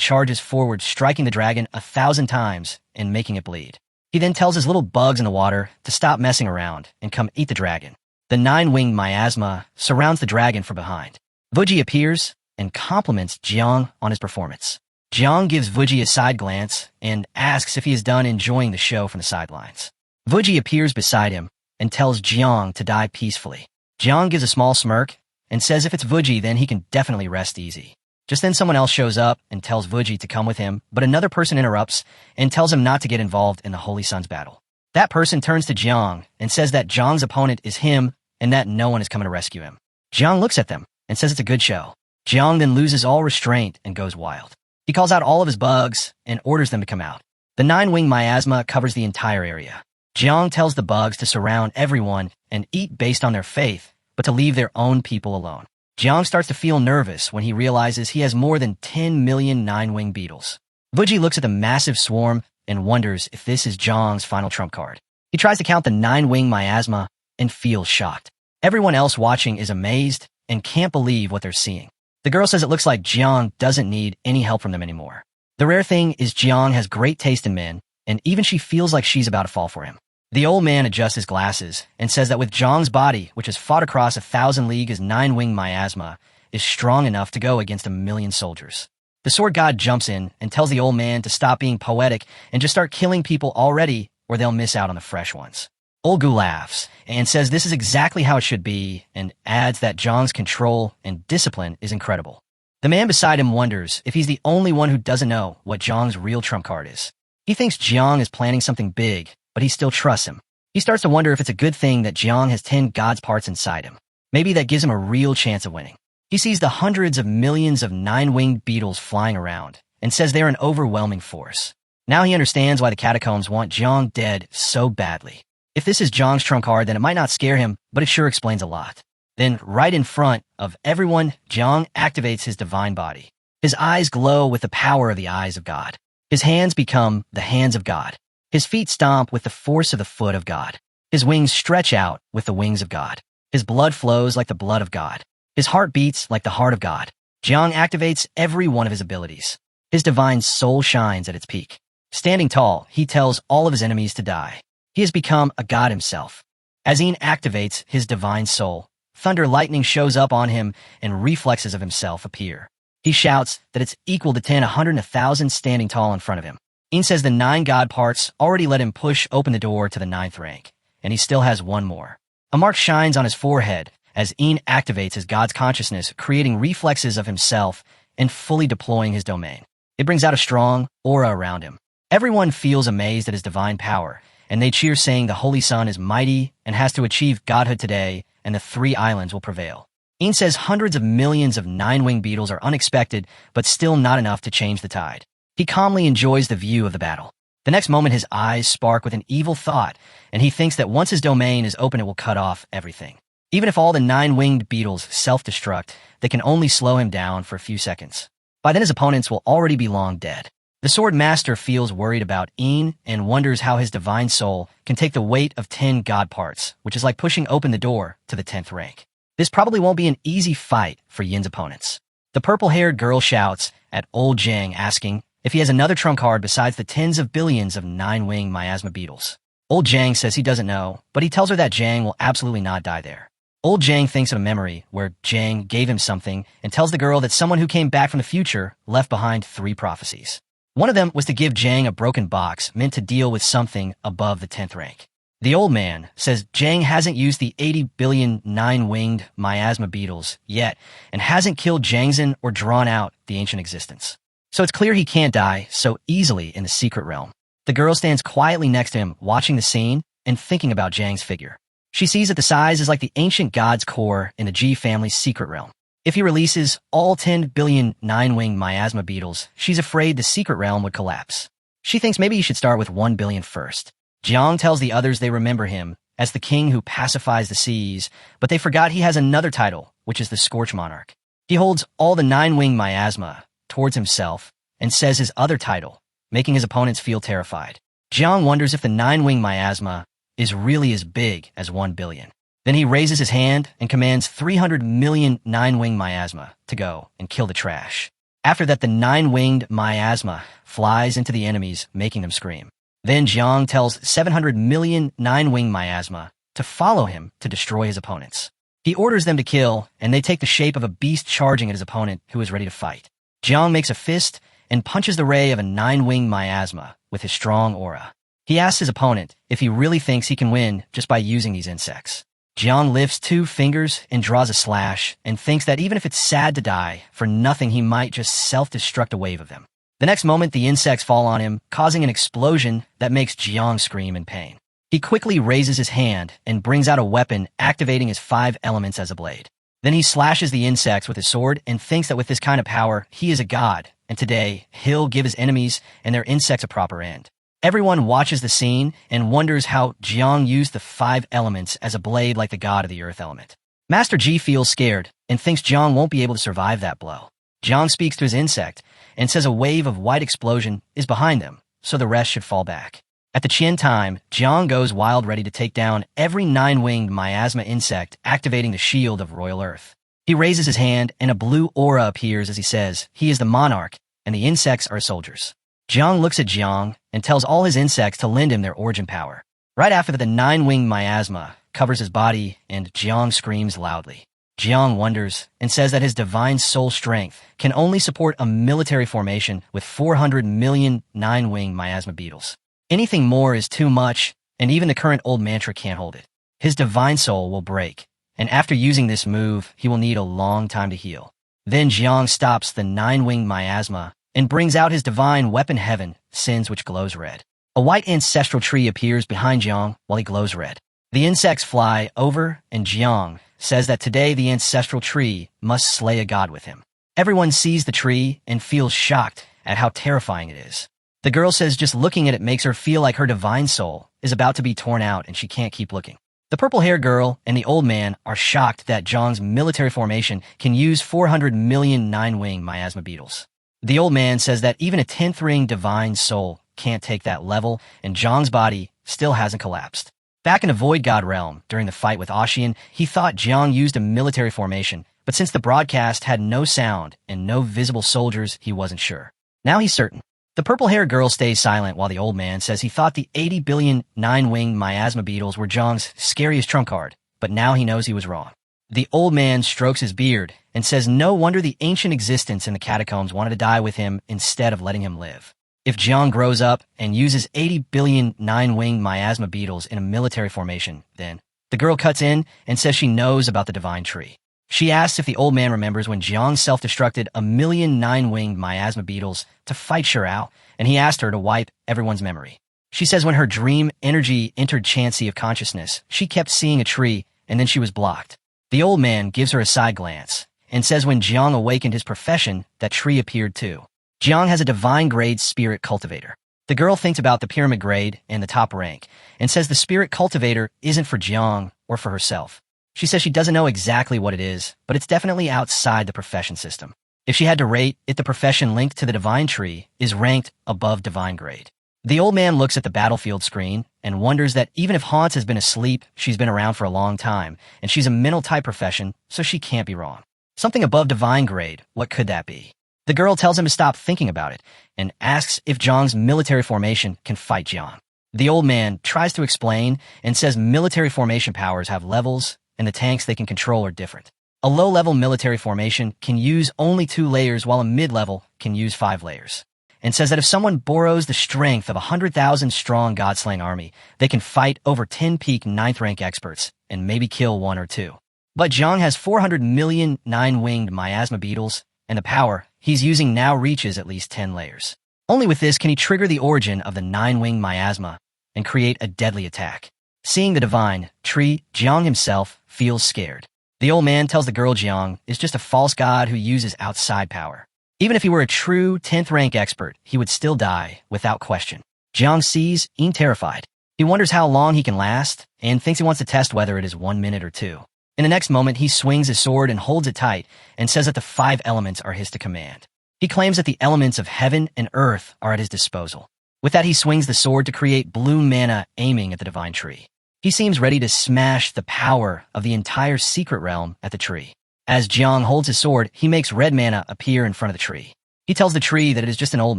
charges forward, striking the dragon 1,000 times and making it bleed. He then tells his little bugs in the water to stop messing around and come eat the dragon. The 9-winged miasma surrounds the dragon from behind. Vuji appears and compliments Jiang on his performance. Jiang gives Vuji a side glance and asks if he is done enjoying the show from the sidelines. Vuji appears beside him and tells Jiang to die peacefully. Jiang gives a small smirk and says if it's Vuji, then he can definitely rest easy. Just then someone else shows up and tells Vuji to come with him, but another person interrupts and tells him not to get involved in the Holy Sun's battle. That person turns to Jiang and says that Jiang's opponent is him and that no one is coming to rescue him. Jiang looks at them and says it's a good show. Jiang then loses all restraint and goes wild. He calls out all of his bugs and orders them to come out. The 9-wing miasma covers the entire area. Jiang tells the bugs to surround everyone and eat based on their faith, but to leave their own people alone. Jiang starts to feel nervous when he realizes he has more than 10 million 9-wing beetles. Vuji looks at the massive swarm and wonders if this is Jiang's final trump card. He tries to count the 9-wing miasma and feels shocked. Everyone else watching is amazed and can't believe what they're seeing. The girl says it looks like Jiang doesn't need any help from them anymore. The rare thing is Jiang has great taste in men, and even she feels like she's about to fall for him. The old man adjusts his glasses and says that with Jiang's body, which has fought across 1,000 leagues, 9-wing miasma is strong enough to go against 1 million soldiers. The sword god jumps in and tells the old man to stop being poetic and just start killing people already, or they'll miss out on the fresh ones. Old Gu laughs and says this is exactly how it should be, and adds that Jiang's control and discipline is incredible. The man beside him wonders if he's the only one who doesn't know what Jiang's real trump card is. He thinks Jiang is planning something big, but he still trusts him. He starts to wonder if it's a good thing that Jiang has 10 God's parts inside him. Maybe that gives him a real chance of winning. He sees the hundreds of millions of 9-winged beetles flying around and says they're an overwhelming force. Now he understands why the catacombs want Jiang dead so badly. If this is Jiang's trump card, then it might not scare him, but it sure explains a lot. Then, right in front of everyone, Jiang activates his divine body. His eyes glow with the power of the eyes of God. His hands become the hands of God. His feet stomp with the force of the foot of God. His wings stretch out with the wings of God. His blood flows like the blood of God. His heart beats like the heart of God. Jiang activates every one of his abilities. His divine soul shines at its peak. Standing tall, he tells all of his enemies to die. He has become a god himself. As Yin activates his divine soul, thunder lightning shows up on him and reflexes of himself appear. He shouts that it's equal to 10, 100, and 1,000 standing tall in front of him. Yin says the 9 god parts already let him push open the door to the 9th rank, and he still has one more. A mark shines on his forehead as Yin activates his god's consciousness, creating reflexes of himself and fully deploying his domain. It brings out a strong aura around him. Everyone feels amazed at his divine power, and they cheer saying the Holy Sun is mighty and has to achieve godhood today, and the 3 islands will prevail. Yin says hundreds of millions of 9-winged beetles are unexpected, but still not enough to change the tide. He calmly enjoys the view of the battle. The next moment his eyes spark with an evil thought, and he thinks that once his domain is open it will cut off everything. Even if all the 9-winged beetles self-destruct, they can only slow him down for a few seconds. By then his opponents will already be long dead. The Sword Master feels worried about Yin and wonders how his divine soul can take the weight of 10 god parts, which is like pushing open the door to the 10th rank. This probably won't be an easy fight for Yin's opponents. The purple-haired girl shouts at old Jiang, asking if he has another trump card besides the tens of billions of 9-winged miasma beetles. Old Jiang says he doesn't know, but he tells her that Jiang will absolutely not die there. Old Jiang thinks of a memory where Jiang gave him something and tells the girl that someone who came back from the future left behind 3 prophecies. One of them was to give Jiang a broken box meant to deal with something above the 10th rank. The old man says Jiang hasn't used the 80 billion 9-winged miasma beetles yet and hasn't killed Jiangxin or drawn out the ancient existence. So it's clear he can't die so easily in the secret realm. The girl stands quietly next to him, watching the scene and thinking about Jiang's figure. She sees that the size is like the ancient god's core in the Ji family's secret realm. If he releases all 10 billion 9-winged miasma beetles, she's afraid the secret realm would collapse. She thinks maybe he should start with 1 billion first. Jiang tells the others they remember him as the king who pacifies the seas, but they forgot he has another title, which is the Scorch Monarch. He holds all the 9-winged miasma towards himself and says his other title, making his opponents feel terrified. Jiang wonders if the 9-winged miasma is really as big as 1 billion. Then he raises his hand and commands 300 million 9-winged miasma to go and kill the trash. After that, the 9-winged miasma flies into the enemies, making them scream. Then Jiang tells 700 million 9-winged miasma to follow him to destroy his opponents. He orders them to kill, and they take the shape of a beast charging at his opponent who is ready to fight. Jiang makes a fist and punches the ray of a 9-winged miasma with his strong aura. He asks his opponent if he really thinks he can win just by using these insects. Jiang lifts 2 fingers and draws a slash and thinks that even if it's sad to die, for nothing he might just self-destruct a wave of them. The next moment, the insects fall on him, causing an explosion that makes Jiang scream in pain. He quickly raises his hand and brings out a weapon, activating his 5 elements as a blade. Then he slashes the insects with his sword and thinks that with this kind of power, he is a god, and today, he'll give his enemies and their insects a proper end. Everyone watches the scene and wonders how Jiang used the 5 elements as a blade like the god of the earth element. Master Ji feels scared and thinks Jiang won't be able to survive that blow. Jiang speaks to his insect and says a wave of white explosion is behind them, so the rest should fall back. At the Qian time, Jiang goes wild, ready to take down every 9-winged miasma insect, activating the shield of royal earth. He raises his hand and a blue aura appears as he says he is the monarch and the insects are soldiers. Jiang looks at Jiang and tells all his insects to lend him their origin power. Right after that, the 9-winged miasma covers his body and Jiang screams loudly. Jiang wonders and says that his divine soul strength can only support a military formation with 400 million 9-winged miasma beetles. Anything more is too much, and even the current old mantra can't hold it. His divine soul will break, and after using this move, he will need a long time to heal. Then Jiang stops the 9-winged miasma and brings out his divine weapon heaven, Sins, which glows red. A white ancestral tree appears behind Jiang while he glows red. The insects fly over, and Jiang says that today the ancestral tree must slay a god with him. Everyone sees the tree and feels shocked at how terrifying it is. The girl says just looking at it makes her feel like her divine soul is about to be torn out and she can't keep looking. The purple-haired girl and the old man are shocked that Jiang's military formation can use 400 million 9-winged miasma beetles. The old man says that even a 10th ring divine soul can't take that level, and Jiang's body still hasn't collapsed. Back in the Void God realm, during the fight with Ashian, he thought Jiang used a military formation, but since the broadcast had no sound and no visible soldiers, he wasn't sure. Now he's certain. The purple-haired girl stays silent while the old man says he thought the 80 billion nine-winged miasma beetles were Jiang's scariest trump card, but now he knows he was wrong. The old man strokes his beard and says no wonder the ancient existence in the catacombs wanted to die with him instead of letting him live. If Jiang grows up and uses 80 billion nine-winged miasma beetles in a military formation, then the girl cuts in and says she knows about the divine tree. She asks if the old man remembers when Jiang self-destructed 1 million nine-winged miasma beetles to fight Shiao, and he asked her to wipe everyone's memory. She says when her dream energy entered Chansey of consciousness, she kept seeing a tree, and then she was blocked. The old man gives her a side glance and says when Jiang awakened his profession, that tree appeared too. Jiang has a divine grade spirit cultivator. The girl thinks about the pyramid grade and the top rank and says the spirit cultivator isn't for Jiang or for herself. She says she doesn't know exactly what it is, but it's definitely outside the profession system. If she had to rate it, the profession linked to the divine tree is ranked above divine grade. The old man looks at the battlefield screen and wonders that even if Hans has been asleep, she's been around for a long time, and she's a mental type profession, so she can't be wrong. Something above divine grade, what could that be? The girl tells him to stop thinking about it and asks if Jiang's military formation can fight Jiang. The old man tries to explain and says military formation powers have levels and the tanks they can control are different. A low-level military formation can use only 2 layers while a mid-level can use 5 layers. And says that if someone borrows the strength of a 100,000 strong God-slaying army, they can fight over 10 peak 9th rank experts and maybe kill 1 or 2. But Jiang has 400 million 9-winged miasma beetles, and the power he's using now reaches at least 10 layers. Only with this can he trigger the origin of the 9-winged miasma and create a deadly attack. Seeing the divine tree, Jiang himself feels scared. The old man tells the girl Jiang is just a false god who uses outside power. Even if he were a true 10th rank expert, he would still die without question. Jiang sees Yin terrified. He wonders how long he can last and thinks he wants to test whether it is 1 minute or 2. In the next moment, he swings his sword and holds it tight and says that the 5 elements are his to command. He claims that the elements of heaven and earth are at his disposal. With that, he swings the sword to create blue mana aiming at the divine tree. He seems ready to smash the power of the entire secret realm at the tree. As Jiang holds his sword, he makes red mana appear in front of the tree. He tells the tree that it is just an old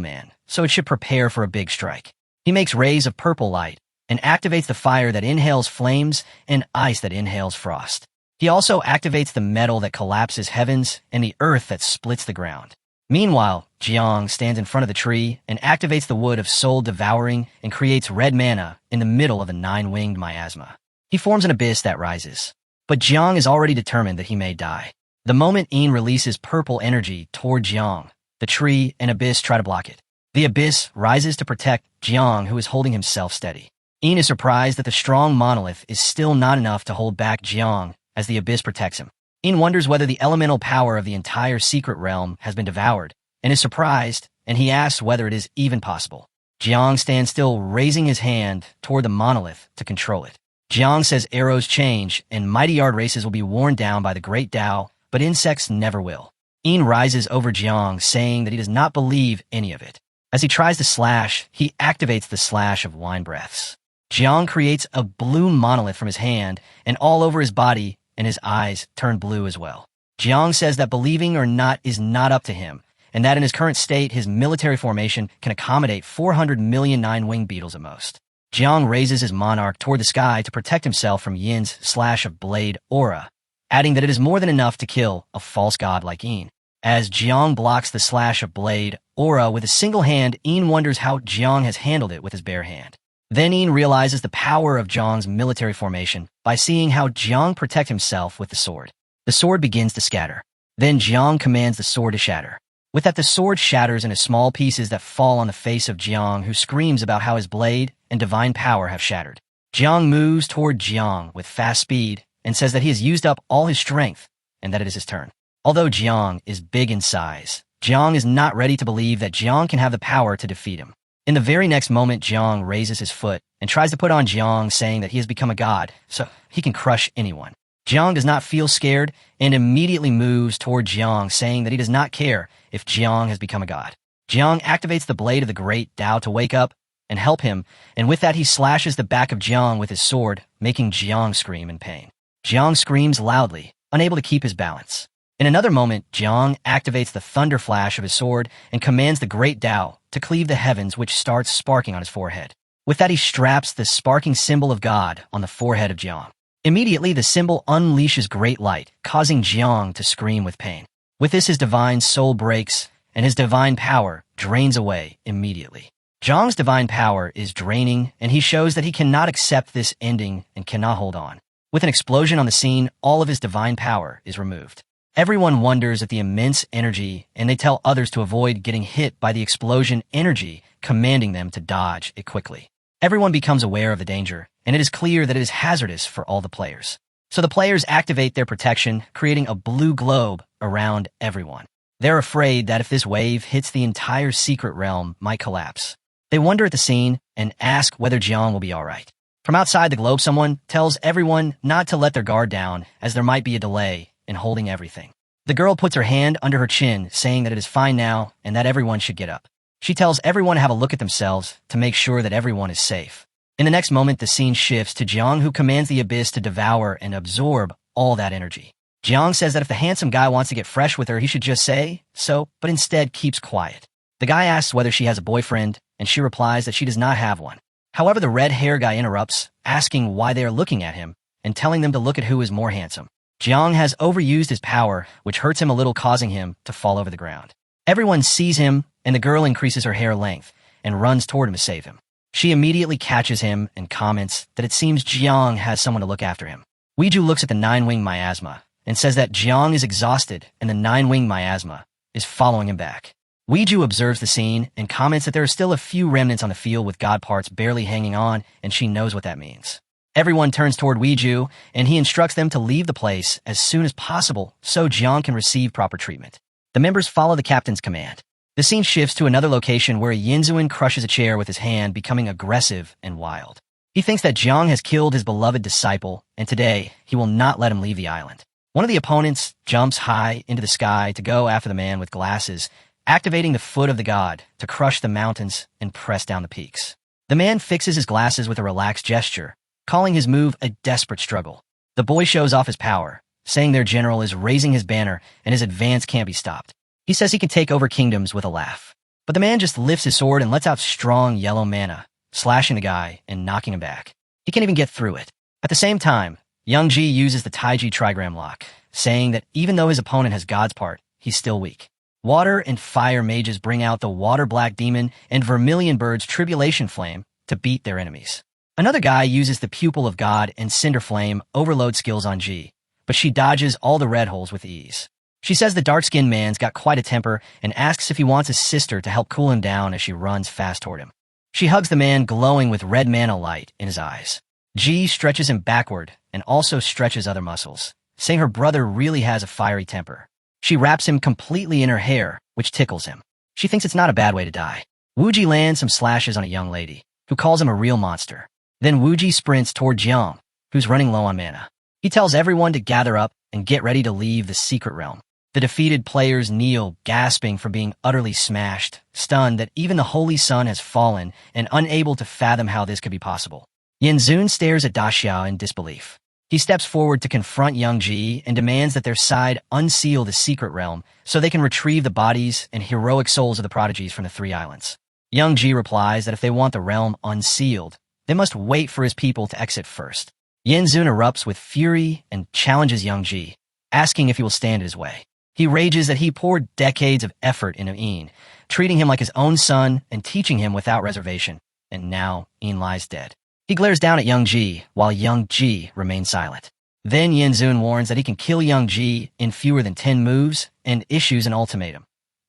man, so it should prepare for a big strike. He makes rays of purple light and activates the fire that inhales flames and ice that inhales frost. He also activates the metal that collapses heavens and the earth that splits the ground. Meanwhile, Jiang stands in front of the tree and activates the wood of soul devouring and creates red mana in the middle of the 9-winged miasma. He forms an abyss that rises. But Jiang is already determined that he may die. The moment Yin releases purple energy toward Jiang, the tree and abyss try to block it. The abyss rises to protect Jiang, who is holding himself steady. Yin is surprised that the strong monolith is still not enough to hold back Jiang as the abyss protects him. Yin wonders whether the elemental power of the entire secret realm has been devoured, and is surprised, and he asks whether it is even possible. Jiang stands still, raising his hand toward the monolith to control it. Jiang says arrows change, and mighty yard races will be worn down by the great Tao, but insects never will. Yin rises over Jiang, saying that he does not believe any of it. As he tries to slash, he activates the slash of wine breaths. Jiang creates a blue monolith from his hand, and all over his body, and his eyes turn blue as well. Jiang says that believing or not is not up to him, and that in his current state, his military formation can accommodate 400 million 9-winged beetles at most. Jiang raises his Monarch toward the sky to protect himself from Yin's slash of blade aura, adding that it is more than enough to kill a false god like Yin. As Jiang blocks the slash of blade aura with a single hand, Yin wonders how Jiang has handled it with his bare hand. Then Yin realizes the power of Jiang's military formation by seeing how Jiang protect himself with the sword. The sword begins to scatter. Then Jiang commands the sword to shatter. With that, the sword shatters into small pieces that fall on the face of Jiang, who screams about how his blade and divine power have shattered. Jiang moves toward Jiang with fast speed and says that he has used up all his strength and that it is his turn. Although Jiang is big in size, Jiang is not ready to believe that Jiang can have the power to defeat him. In the very next moment, Jiang raises his foot and tries to put on Jiang, saying that he has become a god, so he can crush anyone. Jiang does not feel scared and immediately moves toward Jiang, saying that he does not care if Jiang has become a god. Jiang activates the blade of the great Tao to wake up and help him, and with that he slashes the back of Jiang with his sword, making Jiang scream in pain. Jiang screams loudly, unable to keep his balance. In another moment, Jiang activates the thunder flash of his sword and commands the great Tao to cleave the heavens, which starts sparking on his forehead. With that he straps the sparking symbol of God on the forehead of Jiang. Immediately, the symbol unleashes great light, causing Jiang to scream with pain. With this, his divine soul breaks, and his divine power drains away immediately. Jiang's divine power is draining, and he shows that he cannot accept this ending and cannot hold on. With an explosion on the scene, all of his divine power is removed. Everyone wonders at the immense energy, and they tell others to avoid getting hit by the explosion energy, commanding them to dodge it quickly. Everyone becomes aware of the danger, and it is clear that it is hazardous for all the players. So the players activate their protection, creating a blue globe around everyone. They're afraid that if this wave hits the entire secret realm, might collapse. They wonder at the scene and ask whether Jiang will be alright. From outside the globe, someone tells everyone not to let their guard down, as there might be a delay in holding everything. The girl puts her hand under her chin, saying that it is fine now and that everyone should get up. She tells everyone to have a look at themselves to make sure that everyone is safe. In the next moment, the scene shifts to Jiang, who commands the abyss to devour and absorb all that energy. Jiang says that if the handsome guy wants to get fresh with her, he should just say so, but instead keeps quiet. The guy asks whether she has a boyfriend, and she replies that she does not have one. However, the red hair guy interrupts, asking why they are looking at him, and telling them to look at who is more handsome. Jiang has overused his power, which hurts him a little, causing him to fall over the ground. Everyone sees him, and the girl increases her hair length and runs toward him to save him. She immediately catches him and comments that it seems Jiang has someone to look after him. Weiju looks at the nine-wing miasma and says that Jiang is exhausted and the nine-wing miasma is following him back. Weiju observes the scene and comments that there are still a few remnants on the field with god parts barely hanging on, and she knows what that means. Everyone turns toward Weiju, and he instructs them to leave the place as soon as possible so Jiang can receive proper treatment. The members follow the captain's command. The scene shifts to another location where a Yinzuan crushes a chair with his hand, becoming aggressive and wild. He thinks that Jiang has killed his beloved disciple, and today he will not let him leave the island. One of the opponents jumps high into the sky to go after the man with glasses, activating the foot of the god to crush the mountains and press down the peaks. The man fixes his glasses with a relaxed gesture, calling his move a desperate struggle. The boy shows off his power, saying their general is raising his banner and his advance can't be stopped. He says he can take over kingdoms with a laugh. But the man just lifts his sword and lets out strong yellow mana, slashing the guy and knocking him back. He can't even get through it. At the same time, Young Ji uses the Taiji trigram lock, saying that even though his opponent has God's part, he's still weak. Water and fire mages bring out the Water Black Demon and Vermilion Bird's Tribulation Flame to beat their enemies. Another guy uses the Pupil of God and Cinder Flame Overload skills on Ji, but she dodges all the red holes with ease. She says the dark-skinned man's got quite a temper and asks if he wants his sister to help cool him down as she runs fast toward him. She hugs the man, glowing with red mana light in his eyes. Ji stretches him backward and also stretches other muscles, saying her brother really has a fiery temper. She wraps him completely in her hair, which tickles him. She thinks it's not a bad way to die. Wuji lands some slashes on a young lady, who calls him a real monster. Then Wuji sprints toward Jiang, who's running low on mana. He tells everyone to gather up and get ready to leave the secret realm. The defeated players kneel, gasping from being utterly smashed, stunned that even the Holy Sun has fallen, and unable to fathom how this could be possible. Yinzun stares at Da Xiao in disbelief. He steps forward to confront Young Ji and demands that their side unseal the secret realm so they can retrieve the bodies and heroic souls of the prodigies from the three islands. Young Ji replies that if they want the realm unsealed, they must wait for his people to exit first. Yinzun erupts with fury and challenges Young Ji, asking if he will stand in his way. He rages that he poured decades of effort into Een, treating him like his own son and teaching him without reservation, and now Een lies dead. He glares down at Young Ji, while Young Ji remains silent. Then Yinzun warns that he can kill Young Ji in fewer than 10 moves and issues an ultimatum.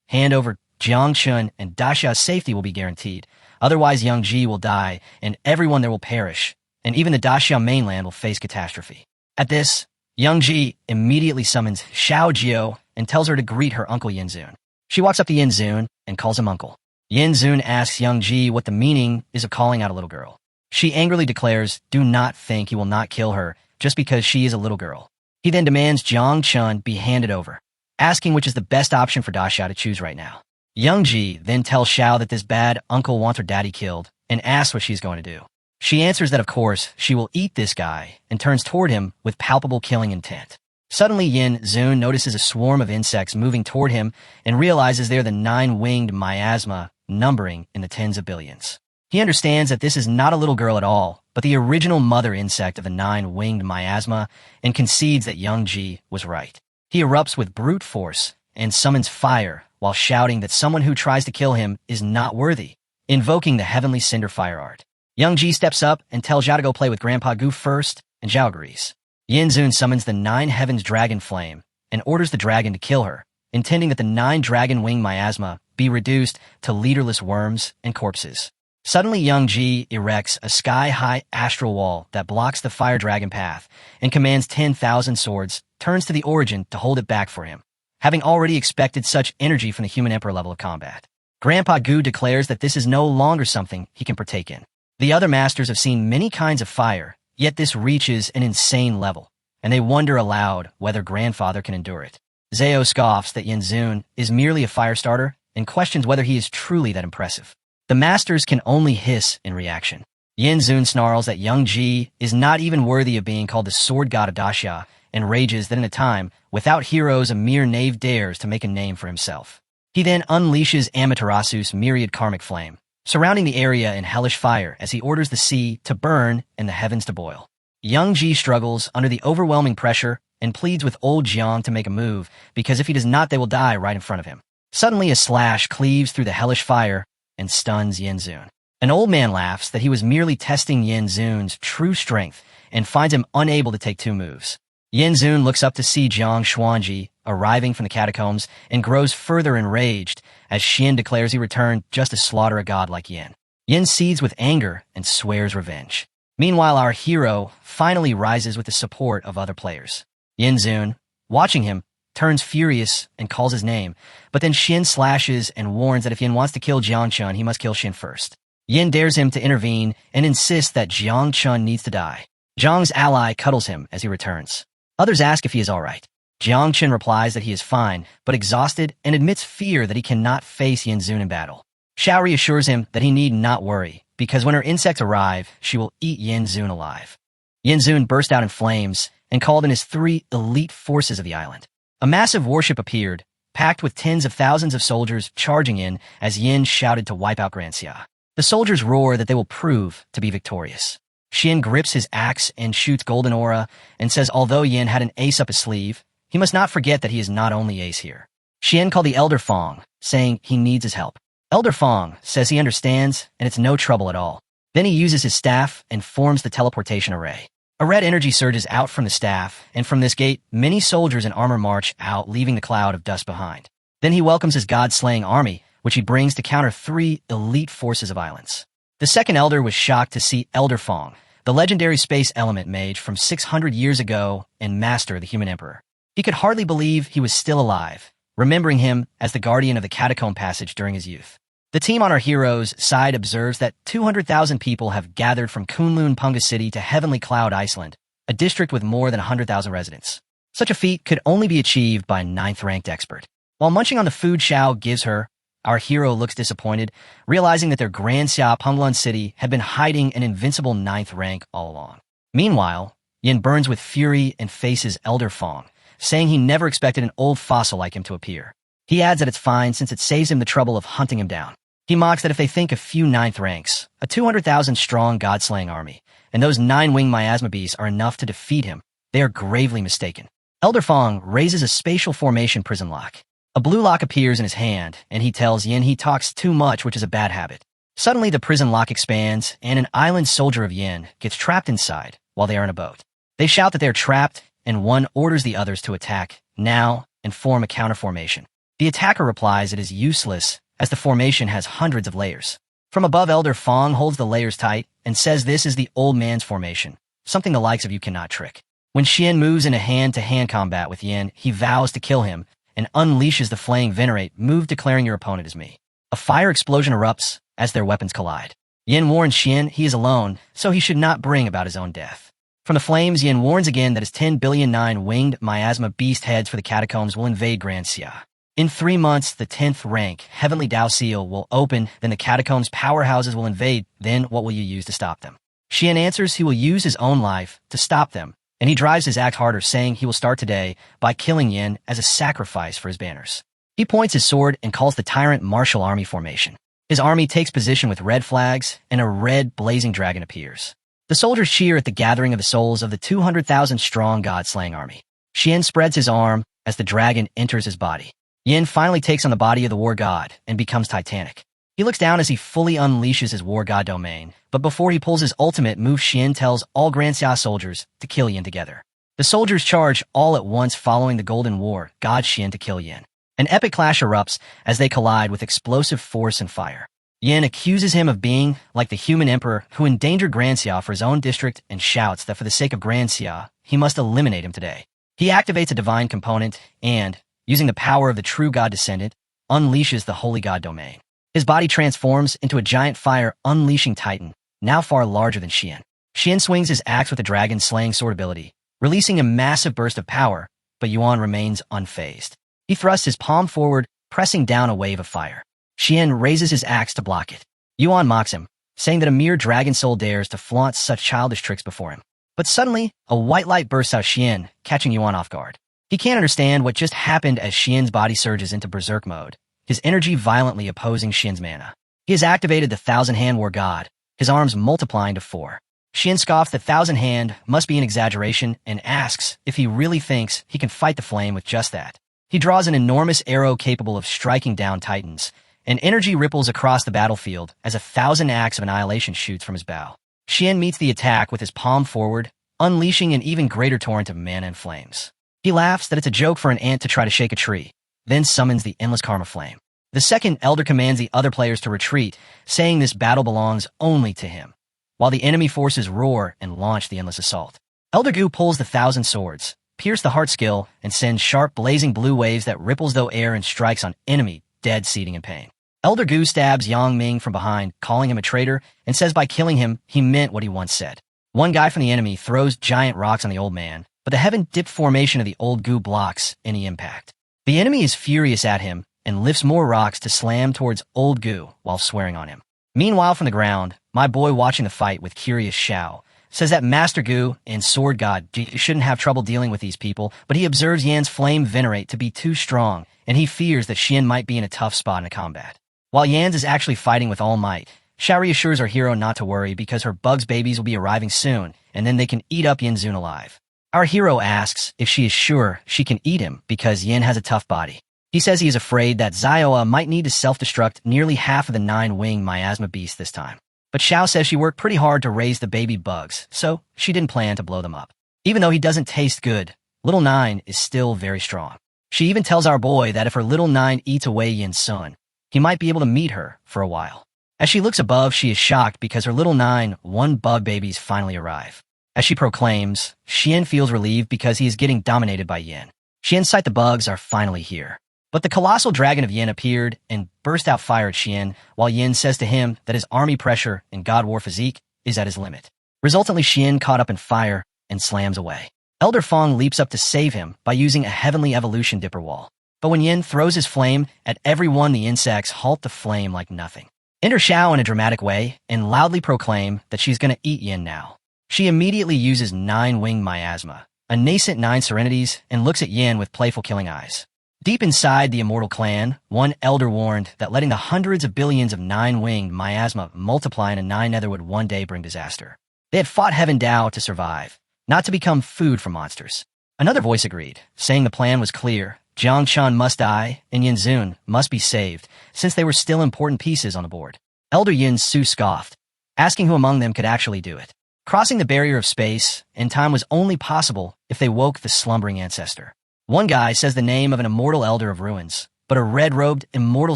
Hand over Jiang Chun and Da Xiao's safety will be guaranteed, otherwise Young Ji will die and everyone there will perish, and even the Da Xiao mainland will face catastrophe. At this, Young Ji immediately summons Xiao Jiao and tells her to greet her uncle Yinzun. She walks up to Yinzun and calls him uncle. Yinzun asks Young Ji what the meaning is of calling out a little girl. She angrily declares, do not think he will not kill her just because she is a little girl. He then demands Jiang Chun be handed over, asking which is the best option for Da Xiao to choose right now. Young Ji then tells Xiao that this bad uncle wants her daddy killed and asks what she's going to do. She answers that of course she will eat this guy and turns toward him with palpable killing intent. Suddenly Yin Zun notices a swarm of insects moving toward him and realizes they are the 9-winged miasma, numbering in the tens of billions. He understands that this is not a little girl at all, but the original mother insect of the 9-winged miasma, and concedes that Young Ji was right. He erupts with brute force and summons fire while shouting that someone who tries to kill him is not worthy, invoking the heavenly cinder fire art. Young Ji steps up and tells Zhao to go play with Grandpa Gu first, and Zhao agrees. Yin Zun summons the 9 heavens dragon flame and orders the dragon to kill her, intending that the 9 dragon wing miasma be reduced to leaderless worms and corpses. Suddenly Young Ji erects a sky-high astral wall that blocks the fire dragon path and commands 10,000 swords, turns to the origin to hold it back for him, having already expected such energy from the human emperor level of combat. Grandpa Gu declares that this is no longer something he can partake in. The other masters have seen many kinds of fire, yet this reaches an insane level, and they wonder aloud whether grandfather can endure it. Zhao scoffs that Yin Zun is merely a fire starter and questions whether he is truly that impressive. The masters can only hiss in reaction. Yin Zun snarls that Young Ji is not even worthy of being called the sword god of Daxia, and rages that in a time without heroes a mere knave dares to make a name for himself. He then unleashes Amaterasu's myriad karmic flame, surrounding the area in hellish fire as he orders the sea to burn and the heavens to boil. Young Ji struggles under the overwhelming pressure and pleads with old Jiang to make a move, because if he does not, they will die right in front of him. Suddenly a slash cleaves through the hellish fire and stuns Yin Zun. An old man laughs that he was merely testing Yin Zun's true strength and finds him unable to take 2 moves. Yin Zun looks up to see Jiang Xuanji arriving from the catacombs and grows further enraged as Xian declares he returned just to slaughter a god like Yin. Yin seethes with anger and swears revenge. Meanwhile, our hero finally rises with the support of other players. Yin Zun, watching him, turns furious and calls his name, but then Xian slashes and warns that if Yin wants to kill Jiang Chun, he must kill Xian first. Yin dares him to intervene and insists that Jiang Chun needs to die. Jiang's ally cuddles him as he returns. Others ask if he is all right. Jiang Chun replies that he is fine, but exhausted, and admits fear that he cannot face Yin Zun in battle. Xiao reassures him that he need not worry, because when her insects arrive, she will eat Yin Zun alive. Yin Zun burst out in flames and called in his 3 elite forces of the island. A massive warship appeared, packed with tens of thousands of soldiers charging in as Yin shouted to wipe out Grand Xia. The soldiers roar that they will prove to be victorious. Xian grips his axe and shoots golden aura and says although Yin had an ace up his sleeve, he must not forget that he is not only ace here. Xian called the Elder Fong, saying he needs his help. Elder Fong says he understands and it's no trouble at all. Then he uses his staff and forms the teleportation array. A red energy surges out from the staff, and from this gate, many soldiers in armor march out, leaving the cloud of dust behind. Then he welcomes his god-slaying army, which he brings to counter 3 elite forces of islands. The second elder was shocked to see Elder Fong, the legendary space element mage from 600 years ago and master of the human emperor. He could hardly believe he was still alive, remembering him as the guardian of the catacomb passage during his youth. The team on our hero's side observes that 200,000 people have gathered from Kunlun Punga City to Heavenly Cloud, Iceland, a district with more than 100,000 residents. Such a feat could only be achieved by a 9th-ranked expert. While munching on the food Xiao gives her, our hero looks disappointed, realizing that their Grand Xia Punglun City had been hiding an invincible 9th rank all along. Meanwhile, Yin burns with fury and faces Elder Fong, saying he never expected an old fossil like him to appear. He adds that it's fine since it saves him the trouble of hunting him down. He mocks that if they think a few 9th ranks, a 200,000-strong god-slaying army, and those 9-winged miasma beasts are enough to defeat him, they are gravely mistaken. Elder Fong raises a spatial formation prison lock. A blue lock appears in his hand, and he tells Yin he talks too much, which is a bad habit. Suddenly, the prison lock expands, and an island soldier of Yin gets trapped inside while they are in a boat. They shout that they are trapped, and one orders the others to attack, now, and form a counter-formation. The attacker replies it is useless, as the formation has hundreds of layers. From above, Elder Fong holds the layers tight and says this is the old man's formation, something the likes of you cannot trick. When Xian moves into hand-to-hand combat with Yin, he vows to kill him and unleashes the flaying venerate move, declaring your opponent is me. A fire explosion erupts as their weapons collide. Yin warns Xian he is alone, so he should not bring about his own death. From the flames, Yin warns again that his 10 billion nine-winged miasma beast heads for the catacombs will invade Grand Xia. In 3 months, the 10th rank Heavenly Dao Seal will open, then the catacombs' powerhouses will invade. Then what will you use to stop them? Xian answers he will use his own life to stop them, and he drives his act harder, saying he will start today by killing Yin as a sacrifice for his banners. He points his sword and calls the tyrant martial army formation. His army takes position with red flags, and a red blazing dragon appears. The soldiers cheer at the gathering of the souls of the 200,000-strong god-slaying army. Xian spreads his arm as the dragon enters his body. Yin finally takes on the body of the war god and becomes titanic. He looks down as he fully unleashes his war god domain, but before he pulls his ultimate move, Xian tells all Grand Xia soldiers to kill Yin together. The soldiers charge all at once, following the Golden War god Xian to kill Yin. An epic clash erupts as they collide with explosive force and fire. Yin accuses him of being like the human emperor who endangered Grand Xia for his own district and shouts that for the sake of Grand Xia, he must eliminate him today. He activates a divine component and, using the power of the true god descendant, unleashes the holy god domain. His body transforms into a giant fire unleashing titan, now far larger than Xian. Xian swings his axe with a dragon-slaying sword ability, releasing a massive burst of power, but Yuan remains unfazed. He thrusts his palm forward, pressing down a wave of fire. Xian raises his axe to block it. Yuan mocks him, saying that a mere dragon soul dares to flaunt such childish tricks before him. But suddenly, a white light bursts out Xian, catching Yuan off guard. He can't understand what just happened as Xian's body surges into berserk mode, his energy violently opposing Xian's mana. He has activated the Thousand-Hand War God, his arms multiplying to 4. Xian scoffs that Thousand-Hand must be an exaggeration and asks if he really thinks he can fight the flame with just that. He draws an enormous arrow capable of striking down titans, and energy ripples across the battlefield as 1,000 acts of annihilation shoots from his bow. Xian meets the attack with his palm forward, unleashing an even greater torrent of mana and flames. He laughs that it's a joke for an ant to try to shake a tree, then summons the endless karma flame. The second elder commands the other players to retreat, saying this battle belongs only to him, while the enemy forces roar and launch the endless assault. Elder Gu pulls the 1,000 swords, pierce the heart skill, and sends sharp blazing blue waves that ripples though air and strikes on enemy, dead, seething in pain. Elder Gu stabs Yang Ming from behind, calling him a traitor, and says by killing him, he meant what he once said. One guy from the enemy throws giant rocks on the old man, but the heaven-dipped formation of the old Gu blocks any impact. The enemy is furious at him and lifts more rocks to slam towards old Gu while swearing on him. Meanwhile, from the ground, my boy watching the fight with curious Xiao says that Master Gu and Sword God shouldn't have trouble dealing with these people, but he observes Yan's flame venerate to be too strong, and he fears that Xian might be in a tough spot in a combat. While Yan's is actually fighting with all might, Xiao reassures our hero not to worry because her bugs babies will be arriving soon, and then they can eat up Yanzun alive. Our hero asks if she is sure she can eat him because Yin has a tough body. He says he is afraid that Zioa might need to self-destruct nearly half of the 9-winged miasma beast this time. But Xiao says she worked pretty hard to raise the baby bugs, so she didn't plan to blow them up. Even though he doesn't taste good, Little Nine is still very strong. She even tells our boy that if her Little Nine eats away Yin's son, he might be able to meet her for a while. As she looks above, she is shocked because her Little 9 bug babies finally arrive. As she proclaims, Xian feels relieved because he is getting dominated by Yin. Xian's sight the bugs are finally here. But the colossal dragon of Yin appeared and burst out fire at Xian, while Yin says to him that his army pressure and God War physique is at his limit. Resultantly, Xian caught up in fire and slams away. Elder Fong leaps up to save him by using a heavenly evolution dipper wall. But when Yin throws his flame at everyone, the insects halt the flame like nothing. Enter Xiao in a dramatic way and loudly proclaim that she's going to eat Yin now. She immediately uses 9-winged miasma, a nascent 9 serenities, and looks at Yin with playful killing eyes. Deep inside the immortal clan, one elder warned that letting the hundreds of billions of 9-winged miasma multiply in a 9 nether would one day bring disaster. They had fought Heaven Dao to survive, not to become food for monsters. Another voice agreed, saying the plan was clear. Jiang Chan must die, and Yin Zun must be saved, since they were still important pieces on the board. Elder Yin Su scoffed, asking who among them could actually do it. Crossing the barrier of space and time was only possible if they woke the slumbering ancestor. One guy says the name of an immortal elder of ruins, but a red-robed immortal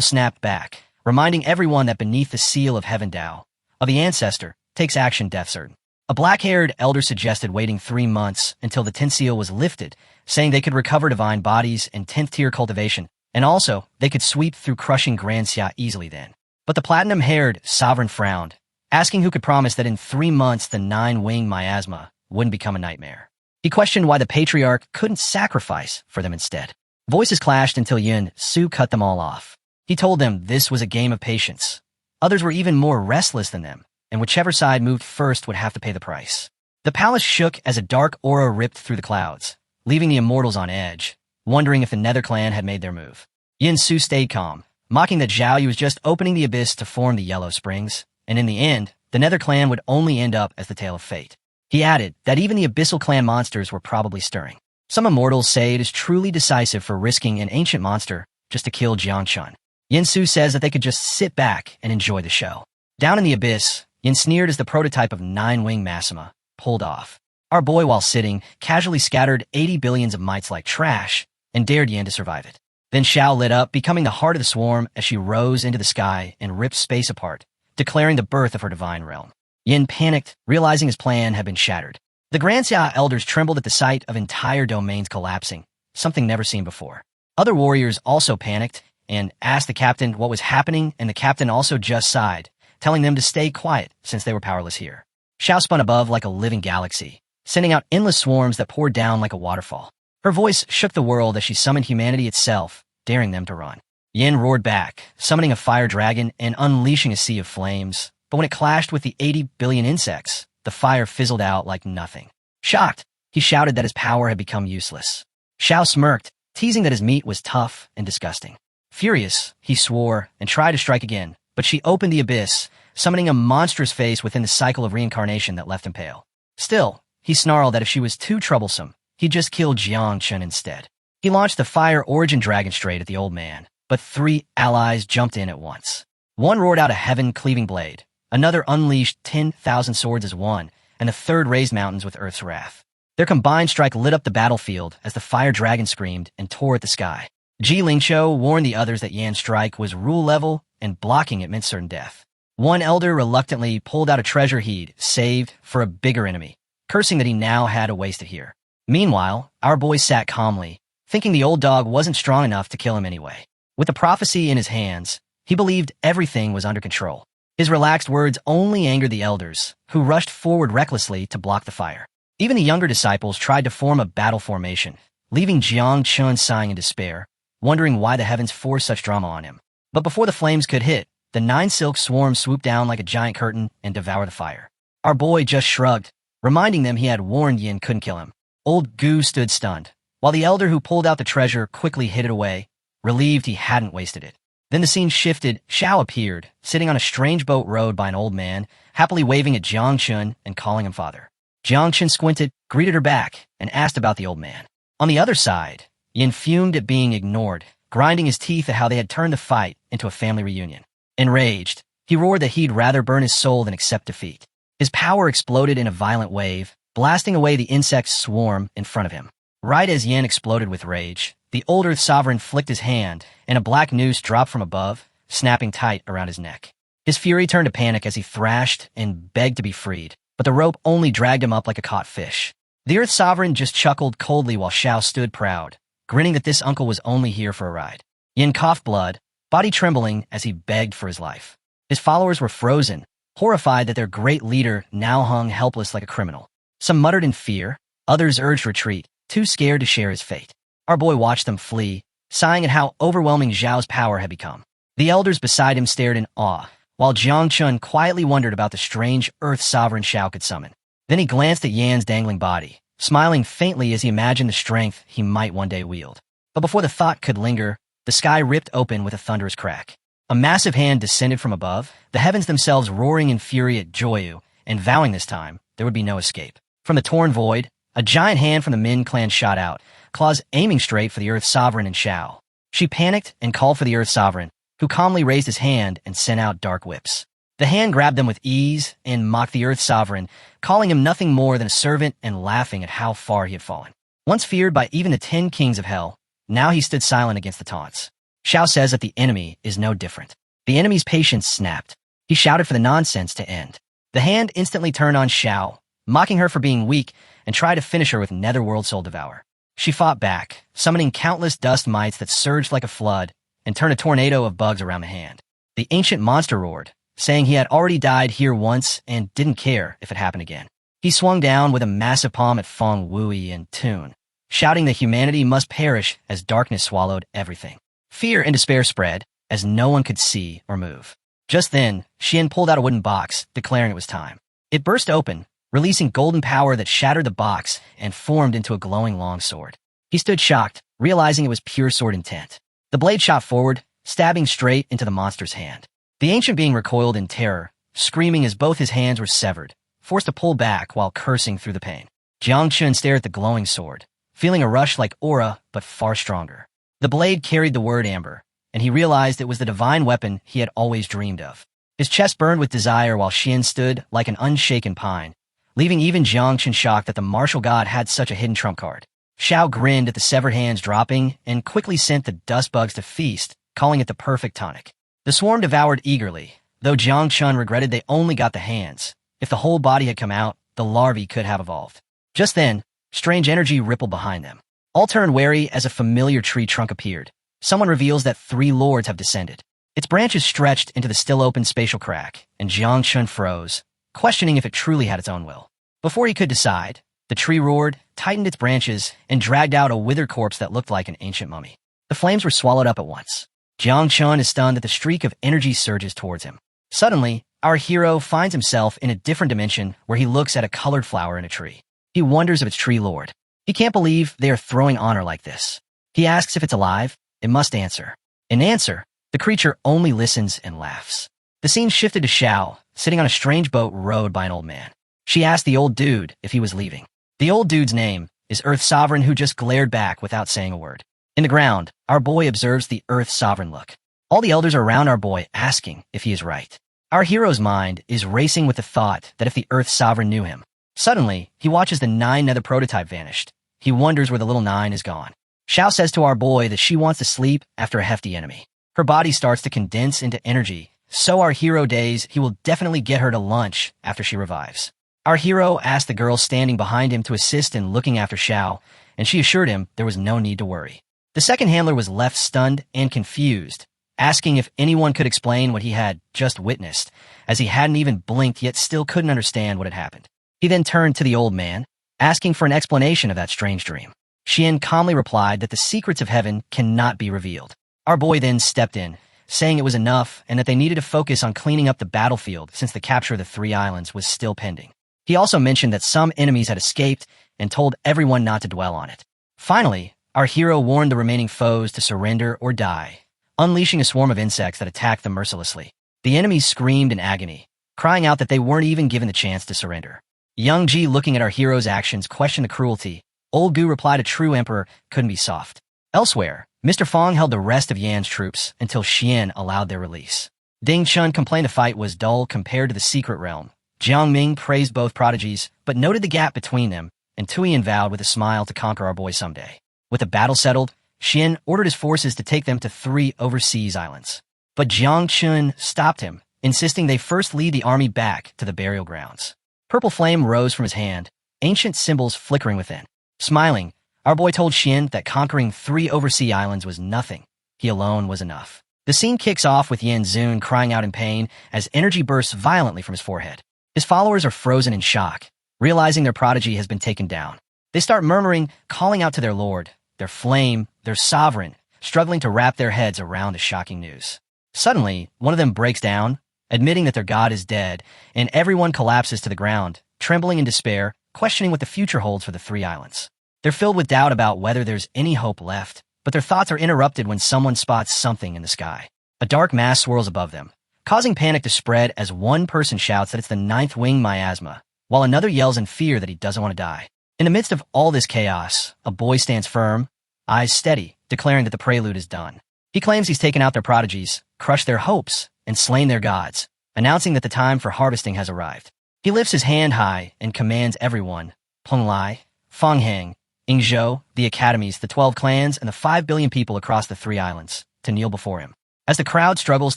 snapped back, reminding everyone that beneath the seal of Heaven Dao, of the ancestor, takes action death certain. A black-haired elder suggested waiting 3 months until the 10th seal was lifted, saying they could recover divine bodies and 10th-tier cultivation, and also they could sweep through crushing Grand Xia easily then. But the platinum-haired sovereign frowned, asking who could promise that in 3 months the 9-winged miasma wouldn't become a nightmare. He questioned why the patriarch couldn't sacrifice for them instead. Voices clashed until Yin Su cut them all off. He told them this was a game of patience. Others were even more restless than them, and whichever side moved first would have to pay the price. The palace shook as a dark aura ripped through the clouds, leaving the immortals on edge, wondering if the Nether clan had made their move. Yin Su stayed calm, mocking that Zhao Yu was just opening the abyss to form the Yellow Springs, and in the end, the Nether clan would only end up as the tale of fate. He added that even the Abyssal Clan monsters were probably stirring. Some immortals say it is truly decisive for risking an ancient monster just to kill Jiang Chun. Yin Su says that they could just sit back and enjoy the show. Down in the abyss, Yin sneered as the prototype of Nine-Wing Massima pulled off. Our boy, while sitting, casually scattered 80 billions of mites like trash and dared Yin to survive it. Then Xiao lit up, becoming the heart of the swarm as she rose into the sky and ripped space apart, declaring the birth of her divine realm. Yin panicked, realizing his plan had been shattered. The Grand Xia elders trembled at the sight of entire domains collapsing, something never seen before. Other warriors also panicked and asked the captain what was happening, and the captain also just sighed, telling them to stay quiet since they were powerless here. Xiao spun above like a living galaxy, sending out endless swarms that poured down like a waterfall. Her voice shook the world as she summoned humanity itself, daring them to run. Yin roared back, summoning a fire dragon and unleashing a sea of flames. But when it clashed with the 80 billion insects, the fire fizzled out like nothing. Shocked, he shouted that his power had become useless. Xiao smirked, teasing that his meat was tough and disgusting. Furious, he swore and tried to strike again, but she opened the abyss, summoning a monstrous face within the cycle of reincarnation that left him pale. Still, he snarled that if she was too troublesome, he'd just kill Jiang Chun instead. He launched the Fire Origin Dragon straight at the old man, but 3 allies jumped in at once. One roared out a heaven-cleaving blade. Another unleashed 10,000 swords as one, and the third raised mountains with Earth's wrath. Their combined strike lit up the battlefield as the fire dragon screamed and tore at the sky. Ji Lingqiu warned the others that Yan's strike was rule level, and blocking it meant certain death. One elder reluctantly pulled out a treasure he'd saved for a bigger enemy, cursing that he now had to waste it here. Meanwhile, our boy sat calmly, thinking the old dog wasn't strong enough to kill him anyway. With the prophecy in his hands, he believed everything was under control. His relaxed words only angered the elders, who rushed forward recklessly to block the fire. Even the younger disciples tried to form a battle formation, leaving Jiang Chun sighing in despair, wondering why the heavens forced such drama on him. But before the flames could hit, the 9 silk swarms swooped down like a giant curtain and devoured the fire. Our boy just shrugged, reminding them he had warned Yin couldn't kill him. Old Gu stood stunned, while the elder who pulled out the treasure quickly hid it away, relieved he hadn't wasted it. Then the scene shifted. Xiao appeared, sitting on a strange boat rowed by an old man, happily waving at Jiang Chun and calling him father. Jiang Chun squinted, greeted her back, and asked about the old man. On the other side, Yin fumed at being ignored, grinding his teeth at how they had turned the fight into a family reunion. Enraged, he roared that he'd rather burn his soul than accept defeat. His power exploded in a violent wave, blasting away the insects swarm in front of him. Right as Yin exploded with rage, the old Earth Sovereign flicked his hand, and a black noose dropped from above, snapping tight around his neck. His fury turned to panic as he thrashed and begged to be freed, but the rope only dragged him up like a caught fish. The Earth Sovereign just chuckled coldly while Xiao stood proud, grinning that this uncle was only here for a ride. Yin coughed blood, body trembling as he begged for his life. His followers were frozen, horrified that their great leader now hung helpless like a criminal. Some muttered in fear, others urged retreat, too scared to share his fate. Our boy watched them flee, sighing at how overwhelming Zhao's power had become. The elders beside him stared in awe, while Jiang Chun quietly wondered about the strange Earth Sovereign Xiao could summon. Then he glanced at Yan's dangling body, smiling faintly as he imagined the strength he might one day wield. But before the thought could linger, the sky ripped open with a thunderous crack. A massive hand descended from above, the heavens themselves roaring in fury at Joyu, and vowing this time there would be no escape. From the torn void, a giant hand from the Min clan shot out, claws aiming straight for the Earth Sovereign and Xiao. She panicked and called for the Earth Sovereign, who calmly raised his hand and sent out dark whips. The hand grabbed them with ease and mocked the Earth Sovereign, calling him nothing more than a servant and laughing at how far he had fallen. Once feared by even the 10 kings of hell, now he stood silent against the taunts. Xiao says that the enemy is no different. The enemy's patience snapped. He shouted for the nonsense to end. The hand instantly turned on Xiao, mocking her for being weak, and tried to finish her with Netherworld Soul Devour. She fought back, summoning countless dust mites that surged like a flood and turned a tornado of bugs around the hand. The ancient monster roared, saying he had already died here once and didn't care if it happened again. He swung down with a massive palm at Feng Wui and Toon, shouting that humanity must perish as darkness swallowed everything. Fear and despair spread, as no one could see or move. Just then, Xian pulled out a wooden box, declaring it was time. It burst open, releasing golden power that shattered the box and formed into a glowing longsword. He stood shocked, realizing it was pure sword intent. The blade shot forward, stabbing straight into the monster's hand. The ancient being recoiled in terror, screaming as both his hands were severed, forced to pull back while cursing through the pain. Jiang Chun stared at the glowing sword, feeling a rush like aura, but far stronger. The blade carried the word amber, and he realized it was the divine weapon he had always dreamed of. His chest burned with desire while Xian stood like an unshaken pine, leaving even Jiang Chun shocked that the martial god had such a hidden trump card. Xiao grinned at the severed hands dropping and quickly sent the dust bugs to feast, calling it the perfect tonic. The swarm devoured eagerly, though Jiang Chun regretted they only got the hands. If the whole body had come out, the larvae could have evolved. Just then, strange energy rippled behind them. All turned wary as a familiar tree trunk appeared. Someone reveals that 3 lords have descended. Its branches stretched into the still-open spatial crack, and Jiang Chun froze, questioning if it truly had its own will. Before he could decide, the tree roared, tightened its branches, and dragged out a withered corpse that looked like an ancient mummy. The flames were swallowed up at once. Jiang Chun is stunned that the streak of energy surges towards him. Suddenly, our hero finds himself in a different dimension where he looks at a colored flower in a tree. He wonders if it's tree lord. He can't believe they are throwing honor like this. He asks if it's alive. It must answer. In answer, the creature only listens and laughs. The scene shifted to Xiao, sitting on a strange boat rowed by an old man. She asked the old dude if he was leaving. The old dude's name is Earth Sovereign, who just glared back without saying a word. In the ground, our boy observes the Earth Sovereign look. All the elders are around our boy asking if he is right. Our hero's mind is racing with the thought that if the Earth Sovereign knew him. Suddenly, he watches the 9 nether prototype vanished. He wonders where the little 9 is gone. Xiao says to our boy that she wants to sleep after a hefty enemy. Her body starts to condense into energy, so our hero days he will definitely get her to lunch after she revives. Our hero asked the girl standing behind him to assist in looking after Xiao, and she assured him there was no need to worry. The second handler was left stunned and confused, asking if anyone could explain what he had just witnessed, as he hadn't even blinked yet still couldn't understand what had happened. He then turned to the old man, asking for an explanation of that strange dream. Xian calmly replied that the secrets of heaven cannot be revealed. Our boy then stepped in, saying it was enough and that they needed to focus on cleaning up the battlefield since the capture of the 3 islands was still pending. He also mentioned that some enemies had escaped and told everyone not to dwell on it. Finally, our hero warned the remaining foes to surrender or die, unleashing a swarm of insects that attacked them mercilessly. The enemies screamed in agony, crying out that they weren't even given the chance to surrender. Young Ji, looking at our hero's actions, questioned the cruelty. Old Gu replied a true emperor couldn't be soft. Elsewhere, Mr. Fong held the rest of Yan's troops until Xian allowed their release. Ding Chun complained the fight was dull compared to the secret realm. Jiang Ming praised both prodigies, but noted the gap between them, and Tuyen vowed with a smile to conquer our boy someday. With the battle settled, Xian ordered his forces to take them to 3 overseas islands. But Jiang Chun stopped him, insisting they first lead the army back to the burial grounds. Purple flame rose from his hand, ancient symbols flickering within. Smiling, our boy told Xian that conquering 3 overseas islands was nothing. He alone was enough. The scene kicks off with Yan Zun crying out in pain as energy bursts violently from his forehead. His followers are frozen in shock, realizing their prodigy has been taken down. They start murmuring, calling out to their lord, their flame, their sovereign, struggling to wrap their heads around the shocking news. Suddenly, one of them breaks down, admitting that their god is dead, and everyone collapses to the ground, trembling in despair, questioning what the future holds for the 3 islands. They're filled with doubt about whether there's any hope left, but their thoughts are interrupted when someone spots something in the sky. A dark mass swirls above them, causing panic to spread as one person shouts that it's the 9th wing miasma, while another yells in fear that he doesn't want to die. In the midst of all this chaos, a boy stands firm, eyes steady, declaring that the prelude is done. He claims he's taken out their prodigies, crushed their hopes, and slain their gods, announcing that the time for harvesting has arrived. He lifts his hand high and commands everyone, Penglai, Fanghang, Yingzhou, the academies, the 12 clans, and the 5 billion people across the 3 islands, to kneel before him. As the crowd struggles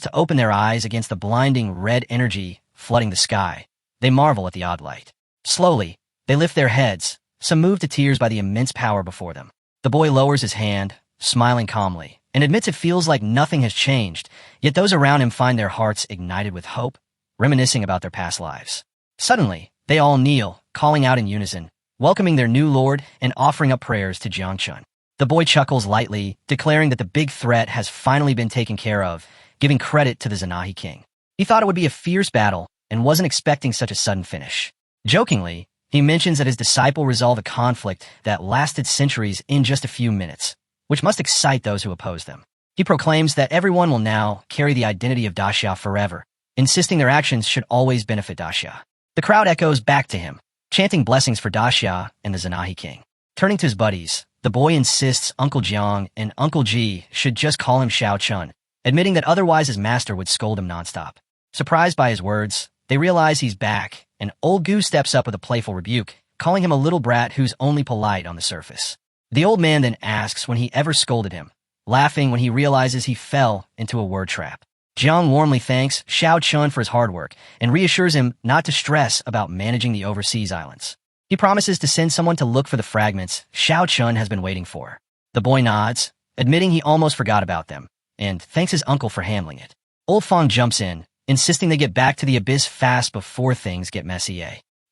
to open their eyes against the blinding red energy flooding the sky, they marvel at the odd light. Slowly, they lift their heads, some moved to tears by the immense power before them. The boy lowers his hand, smiling calmly, and admits it feels like nothing has changed, yet those around him find their hearts ignited with hope, reminiscing about their past lives. Suddenly, They all kneel, calling out in unison, welcoming their new lord and offering up prayers to Jiangchun. The boy chuckles lightly, declaring that the big threat has finally been taken care of, giving credit to the Zanahi king. He thought it would be a fierce battle and wasn't expecting such a sudden finish. Jokingly, he mentions that his disciple resolved a conflict that lasted centuries in just a few minutes, which must excite those who oppose them. He proclaims that everyone will now carry the identity of Daxia forever, insisting their actions should always benefit Daxia. The crowd echoes back to him, chanting blessings for Daxia and the Zanahi king. Turning to his buddies, the boy insists Uncle Jiang and Uncle Ji should just call him Xiao Chun, admitting that otherwise his master would scold him nonstop. Surprised by his words, they realize he's back, and Old Goo steps up with a playful rebuke, calling him a little brat who's only polite on the surface. The old man then asks when he ever scolded him, laughing when he realizes he fell into a word trap. Jiang warmly thanks Xiao Chun for his hard work and reassures him not to stress about managing the overseas islands. He promises to send someone to look for the fragments Xiao Chun has been waiting for. The boy nods, admitting he almost forgot about them, and thanks his uncle for handling it. Old Fong jumps in, insisting they get back to the abyss fast before things get messy.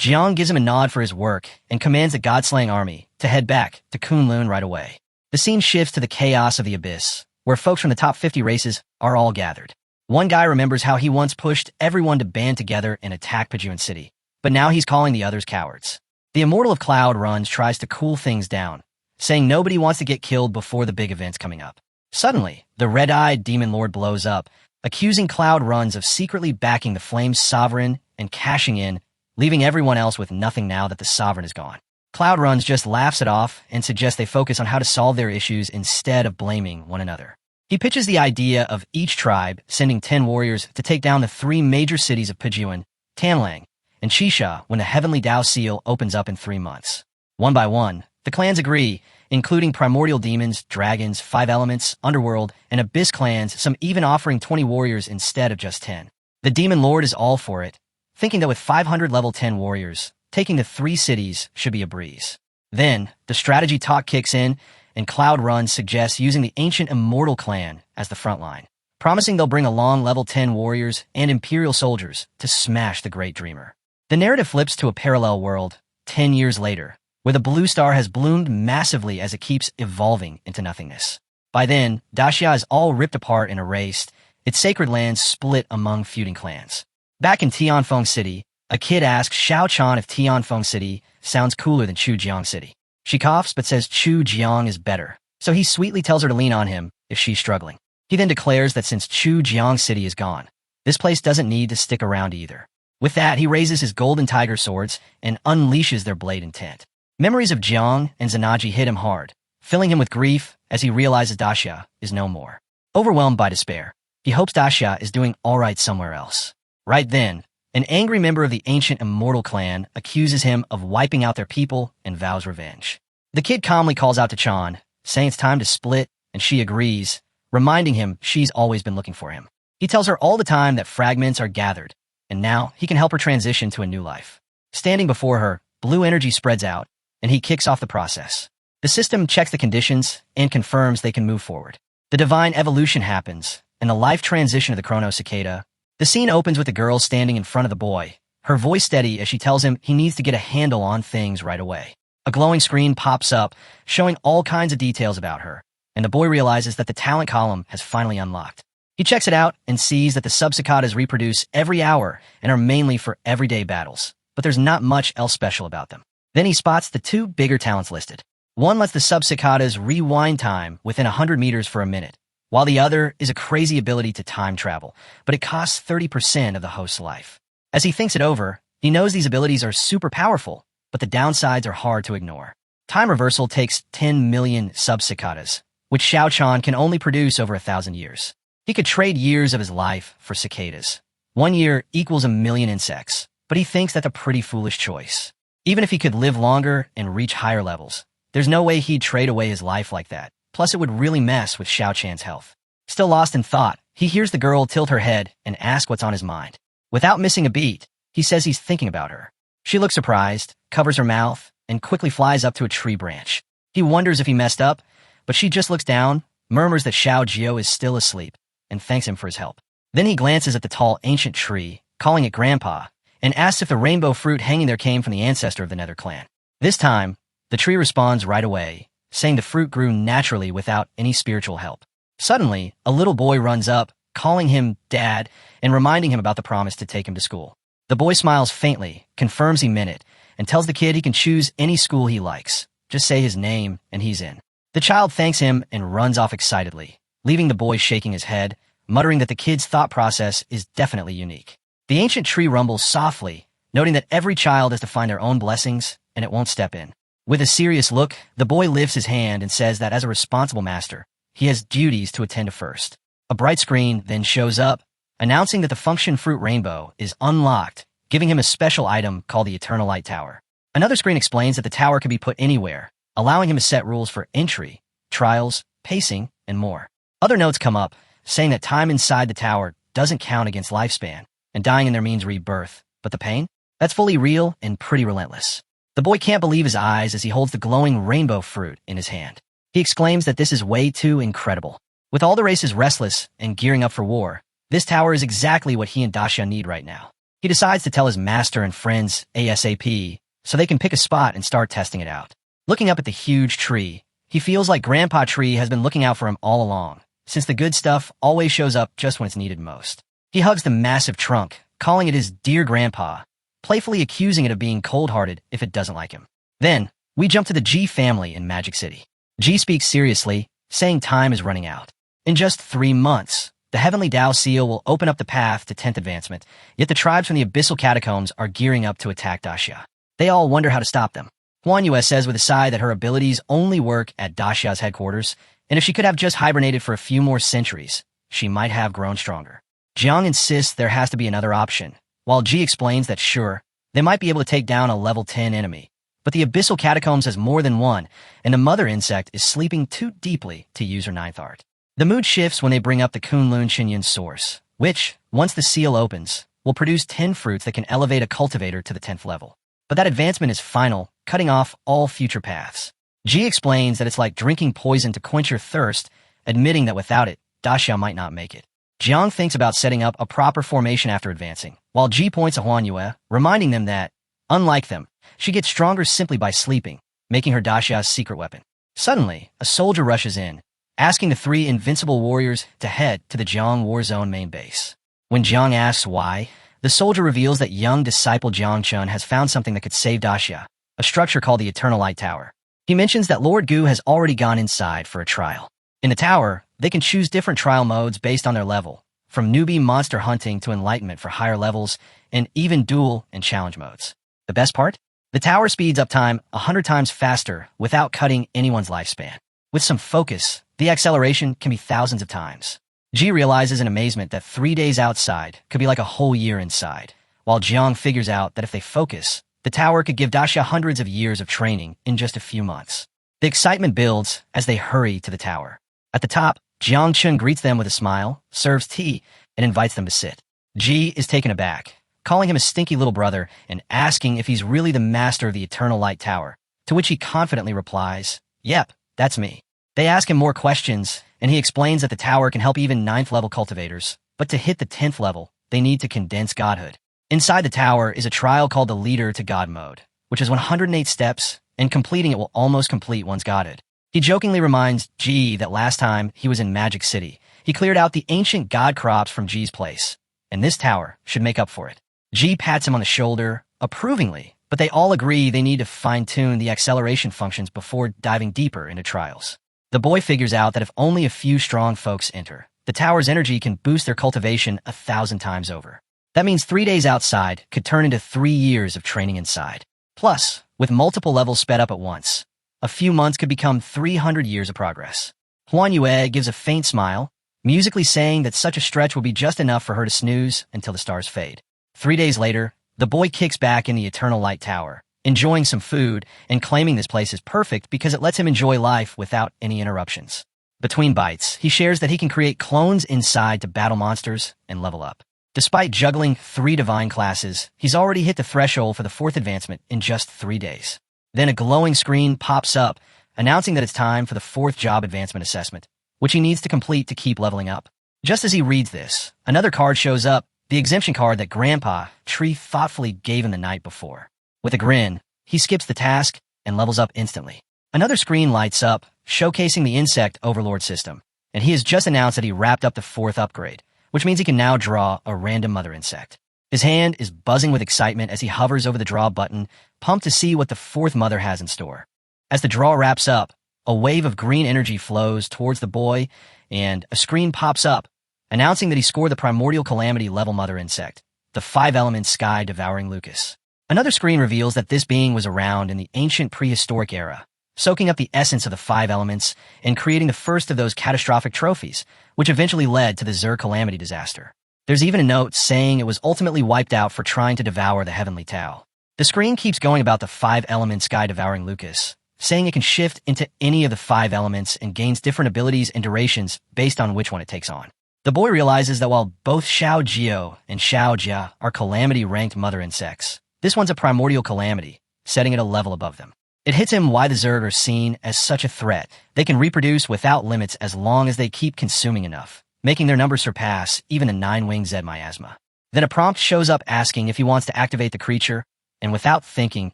Jiang gives him a nod for his work and commands the God-slaying army to head back to Kunlun right away. The scene shifts to the chaos of the abyss, where folks from the top 50 races are all gathered. One guy remembers how he once pushed everyone to band together and attack Pajun City, but now he's calling the others cowards. The Immortal of Cloud Runs tries to cool things down, saying nobody wants to get killed before the big events coming up. Suddenly, the red-eyed Demon Lord blows up, accusing Cloud Runs of secretly backing the Flame's sovereign and cashing in, leaving everyone else with nothing now that the sovereign is gone. Cloud Runs just laughs it off and suggests they focus on how to solve their issues instead of blaming one another. He pitches the idea of each tribe sending 10 warriors to take down the 3 major cities of Pajun, Tanlang, and Chisha when the Heavenly Dao Seal opens up in 3 months. One by one, the clans agree, including primordial demons, dragons, 5 elements, underworld, and abyss clans, some even offering 20 warriors instead of just 10. The Demon Lord is all for it, thinking that with 500 level 10 warriors, taking the 3 cities should be a breeze. Then, the strategy talk kicks in, and Cloud Run suggests using the ancient Immortal clan as the front line, promising they'll bring along level 10 warriors and Imperial soldiers to smash the Great Dreamer. The narrative flips to a parallel world, 10 years later, where the blue star has bloomed massively as it keeps evolving into nothingness. By then, Daxia is all ripped apart and erased, its sacred lands split among feuding clans. Back in Tianfeng City, a kid asks Xiao Chan if Tianfeng City sounds cooler than Chujiang City. She coughs but says Chujiang is better, so he sweetly tells her to lean on him if she's struggling. He then declares that since Chujiang City is gone, this place doesn't need to stick around either. With that, he raises his golden tiger swords and unleashes their blade intent. Memories of Jiang and Zanaji hit him hard, filling him with grief as he realizes Daxia is no more. Overwhelmed by despair, he hopes Daxia is doing all right somewhere else. Right then, an angry member of the ancient Immortal clan accuses him of wiping out their people and vows revenge. The kid calmly calls out to Chan, saying it's time to split, and she agrees, reminding him she's always been looking for him. He tells her all the time that fragments are gathered, and now he can help her transition to a new life. Standing before her, blue energy spreads out, and he kicks off the process. The system checks the conditions and confirms they can move forward. The divine evolution happens, and the life transition of the Chrono Cicada. The scene opens with the girl standing in front of the boy, her voice steady as she tells him he needs to get a handle on things right away. A glowing screen pops up, showing all kinds of details about her, and the boy realizes that the talent column has finally unlocked. He checks it out and sees that the sub-cicadas reproduce every hour and are mainly for everyday battles, but there's not much else special about them. Then he spots the 2 bigger talents listed. One lets the sub-cicadas rewind time within 100 meters for a minute, while the other is a crazy ability to time travel, but it costs 30% of the host's life. As he thinks it over, he knows these abilities are super powerful, but the downsides are hard to ignore. Time reversal takes 10 million sub-cicadas, which Xiao Chan can only produce over 1,000 years. He could trade years of his life for cicadas. 1 year equals 1 million insects, but he thinks that's a pretty foolish choice. Even if he could live longer and reach higher levels, there's no way he'd trade away his life like that. Plus, it would really mess with Xiao Chan's health. Still lost in thought, he hears the girl tilt her head and ask what's on his mind. Without missing a beat, he says he's thinking about her. She looks surprised, covers her mouth, and quickly flies up to a tree branch. He wonders if he messed up, but she just looks down, murmurs that Xiao Jiao is still asleep, and thanks him for his help. Then he glances at the tall ancient tree, calling it Grandpa, and asks if the rainbow fruit hanging there came from the ancestor of the Nether clan. This time, the tree responds right away, saying the fruit grew naturally without any spiritual help. Suddenly, a little boy runs up, calling him Dad and reminding him about the promise to take him to school. The boy smiles faintly, confirms he meant it, and tells the kid he can choose any school he likes. Just say his name and he's in. The child thanks him and runs off excitedly, leaving the boy shaking his head, muttering that the kid's thought process is definitely unique. The ancient tree rumbles softly, noting that every child has to find their own blessings and it won't step in. With a serious look, the boy lifts his hand and says that as a responsible master, he has duties to attend to first. A bright screen then shows up, announcing that the function fruit rainbow is unlocked, giving him a special item called the Eternal Light Tower. Another screen explains that the tower can be put anywhere, allowing him to set rules for entry, trials, pacing, and more. Other notes come up, saying that time inside the tower doesn't count against lifespan, and dying in there means rebirth. But the pain? That's fully real and pretty relentless. The boy can't believe his eyes as he holds the glowing rainbow fruit in his hand. He exclaims that this is way too incredible. With all the races restless and gearing up for war, this tower is exactly what he and Dacia need right now. He decides to tell his master and friends ASAP so they can pick a spot and start testing it out. Looking up at the huge tree, he feels like Grandpa Tree has been looking out for him all along, since the good stuff always shows up just when it's needed most. He hugs the massive trunk, calling it his dear grandpa, playfully accusing it of being cold-hearted if it doesn't like him. Then, we jump to the G family in Magic City. G speaks seriously, saying time is running out. In just 3 months, the Heavenly Dao Seal will open up the path to 10th advancement, yet the tribes from the Abyssal Catacombs are gearing up to attack Dacia. They all wonder how to stop them. Manhua says with a sigh that her abilities only work at Dacia's headquarters, and if she could have just hibernated for a few more centuries, she might have grown stronger. Jiang insists there has to be another option, while Ji explains that sure, they might be able to take down a level 10 enemy, but the Abyssal Catacombs has more than one, and the mother insect is sleeping too deeply to use her 9th art. The mood shifts when they bring up the Kunlun Shinyan source, which, once the seal opens, will produce 10 fruits that can elevate a cultivator to the 10th level. But that advancement is final, cutting off all future paths. Ji explains that it's like drinking poison to quench your thirst, admitting that without it, Dacia might not make it. Jiang thinks about setting up a proper formation after advancing, while Ji points at Manhua, reminding them that, unlike them, she gets stronger simply by sleeping, making her Dacia's secret weapon. Suddenly, a soldier rushes in, asking the 3 invincible warriors to head to the Jiang War Zone main base. When Jiang asks why, the soldier reveals that young disciple Jiang Chun has found something that could save Dacia, a structure called the Eternal Light Tower. He mentions that Lord Gu has already gone inside for a trial. In the tower, they can choose different trial modes based on their level, from newbie monster hunting to enlightenment for higher levels, and even duel and challenge modes. The best part? The tower speeds up time 100 times faster without cutting anyone's lifespan. With some focus, the acceleration can be thousands of times. Ji realizes in amazement that 3 days outside could be like a whole year inside, while Jiang figures out that if they focus, the tower could give Dacia hundreds of years of training in just a few months. The excitement builds as they hurry to the tower. At the top, Jiang Chun greets them with a smile, serves tea, and invites them to sit. Ji is taken aback, calling him a stinky little brother and asking if he's really the master of the Eternal Light Tower, to which he confidently replies, "Yep, that's me." They ask him more questions, and he explains that the tower can help even 9th level cultivators, but to hit the 10th level, they need to condense godhood. Inside the tower is a trial called the Leader to God mode, which is 108 steps, and completing it will almost complete one's godhood. He jokingly reminds Ji that last time he was in Magic City, he cleared out the ancient god crops from Ji's place, and this tower should make up for it. Ji pats him on the shoulder, approvingly, but they all agree they need to fine-tune the acceleration functions before diving deeper into trials. The boy figures out that if only a few strong folks enter, the tower's energy can boost their cultivation 1,000 times over. That means 3 days outside could turn into 3 years of training inside. Plus, with multiple levels sped up at once, a few months could become 300 years of progress. Huan Yue gives a faint smile, musically saying that such a stretch will be just enough for her to snooze until the stars fade. 3 days later, the boy kicks back in the Eternal Light Tower, enjoying some food and claiming this place is perfect because it lets him enjoy life without any interruptions. Between bites, he shares that he can create clones inside to battle monsters and level up. Despite juggling 3 divine classes, he's already hit the threshold for the 4th advancement in just 3 days. Then a glowing screen pops up, announcing that it's time for the 4th job advancement assessment, which he needs to complete to keep leveling up. Just as he reads this, another card shows up, the exemption card that Grandpa Tree thoughtfully gave him the night before. With a grin, he skips the task and levels up instantly. Another screen lights up, showcasing the insect Overlord system, and he has just announced that he wrapped up the 4th upgrade, which means he can now draw a random mother insect. His hand is buzzing with excitement as he hovers over the draw button, pumped to see what the 4th mother has in store. As the draw wraps up, a wave of green energy flows towards the boy, and a screen pops up, announcing that he scored the Primordial Calamity level mother insect, the 5-element sky-devouring Lucas. Another screen reveals that this being was around in the ancient prehistoric era, soaking up the essence of the 5 elements and creating the first of those catastrophic trophies, which eventually led to the Zur Calamity disaster. There's even a note saying it was ultimately wiped out for trying to devour the Heavenly Tao. The screen keeps going about the 5-element sky-devouring Lucas, saying it can shift into any of the 5 elements and gains different abilities and durations based on which one it takes on. The boy realizes that while both Xiao Jiao and Xiao Jia are Calamity-ranked mother insects, this one's a Primordial Calamity, setting it a level above them. It hits him why the Zerg are seen as such a threat. They can reproduce without limits as long as they keep consuming enough, making their numbers surpass even a 9-winged Zed miasma. Then a prompt shows up asking if he wants to activate the creature, and without thinking,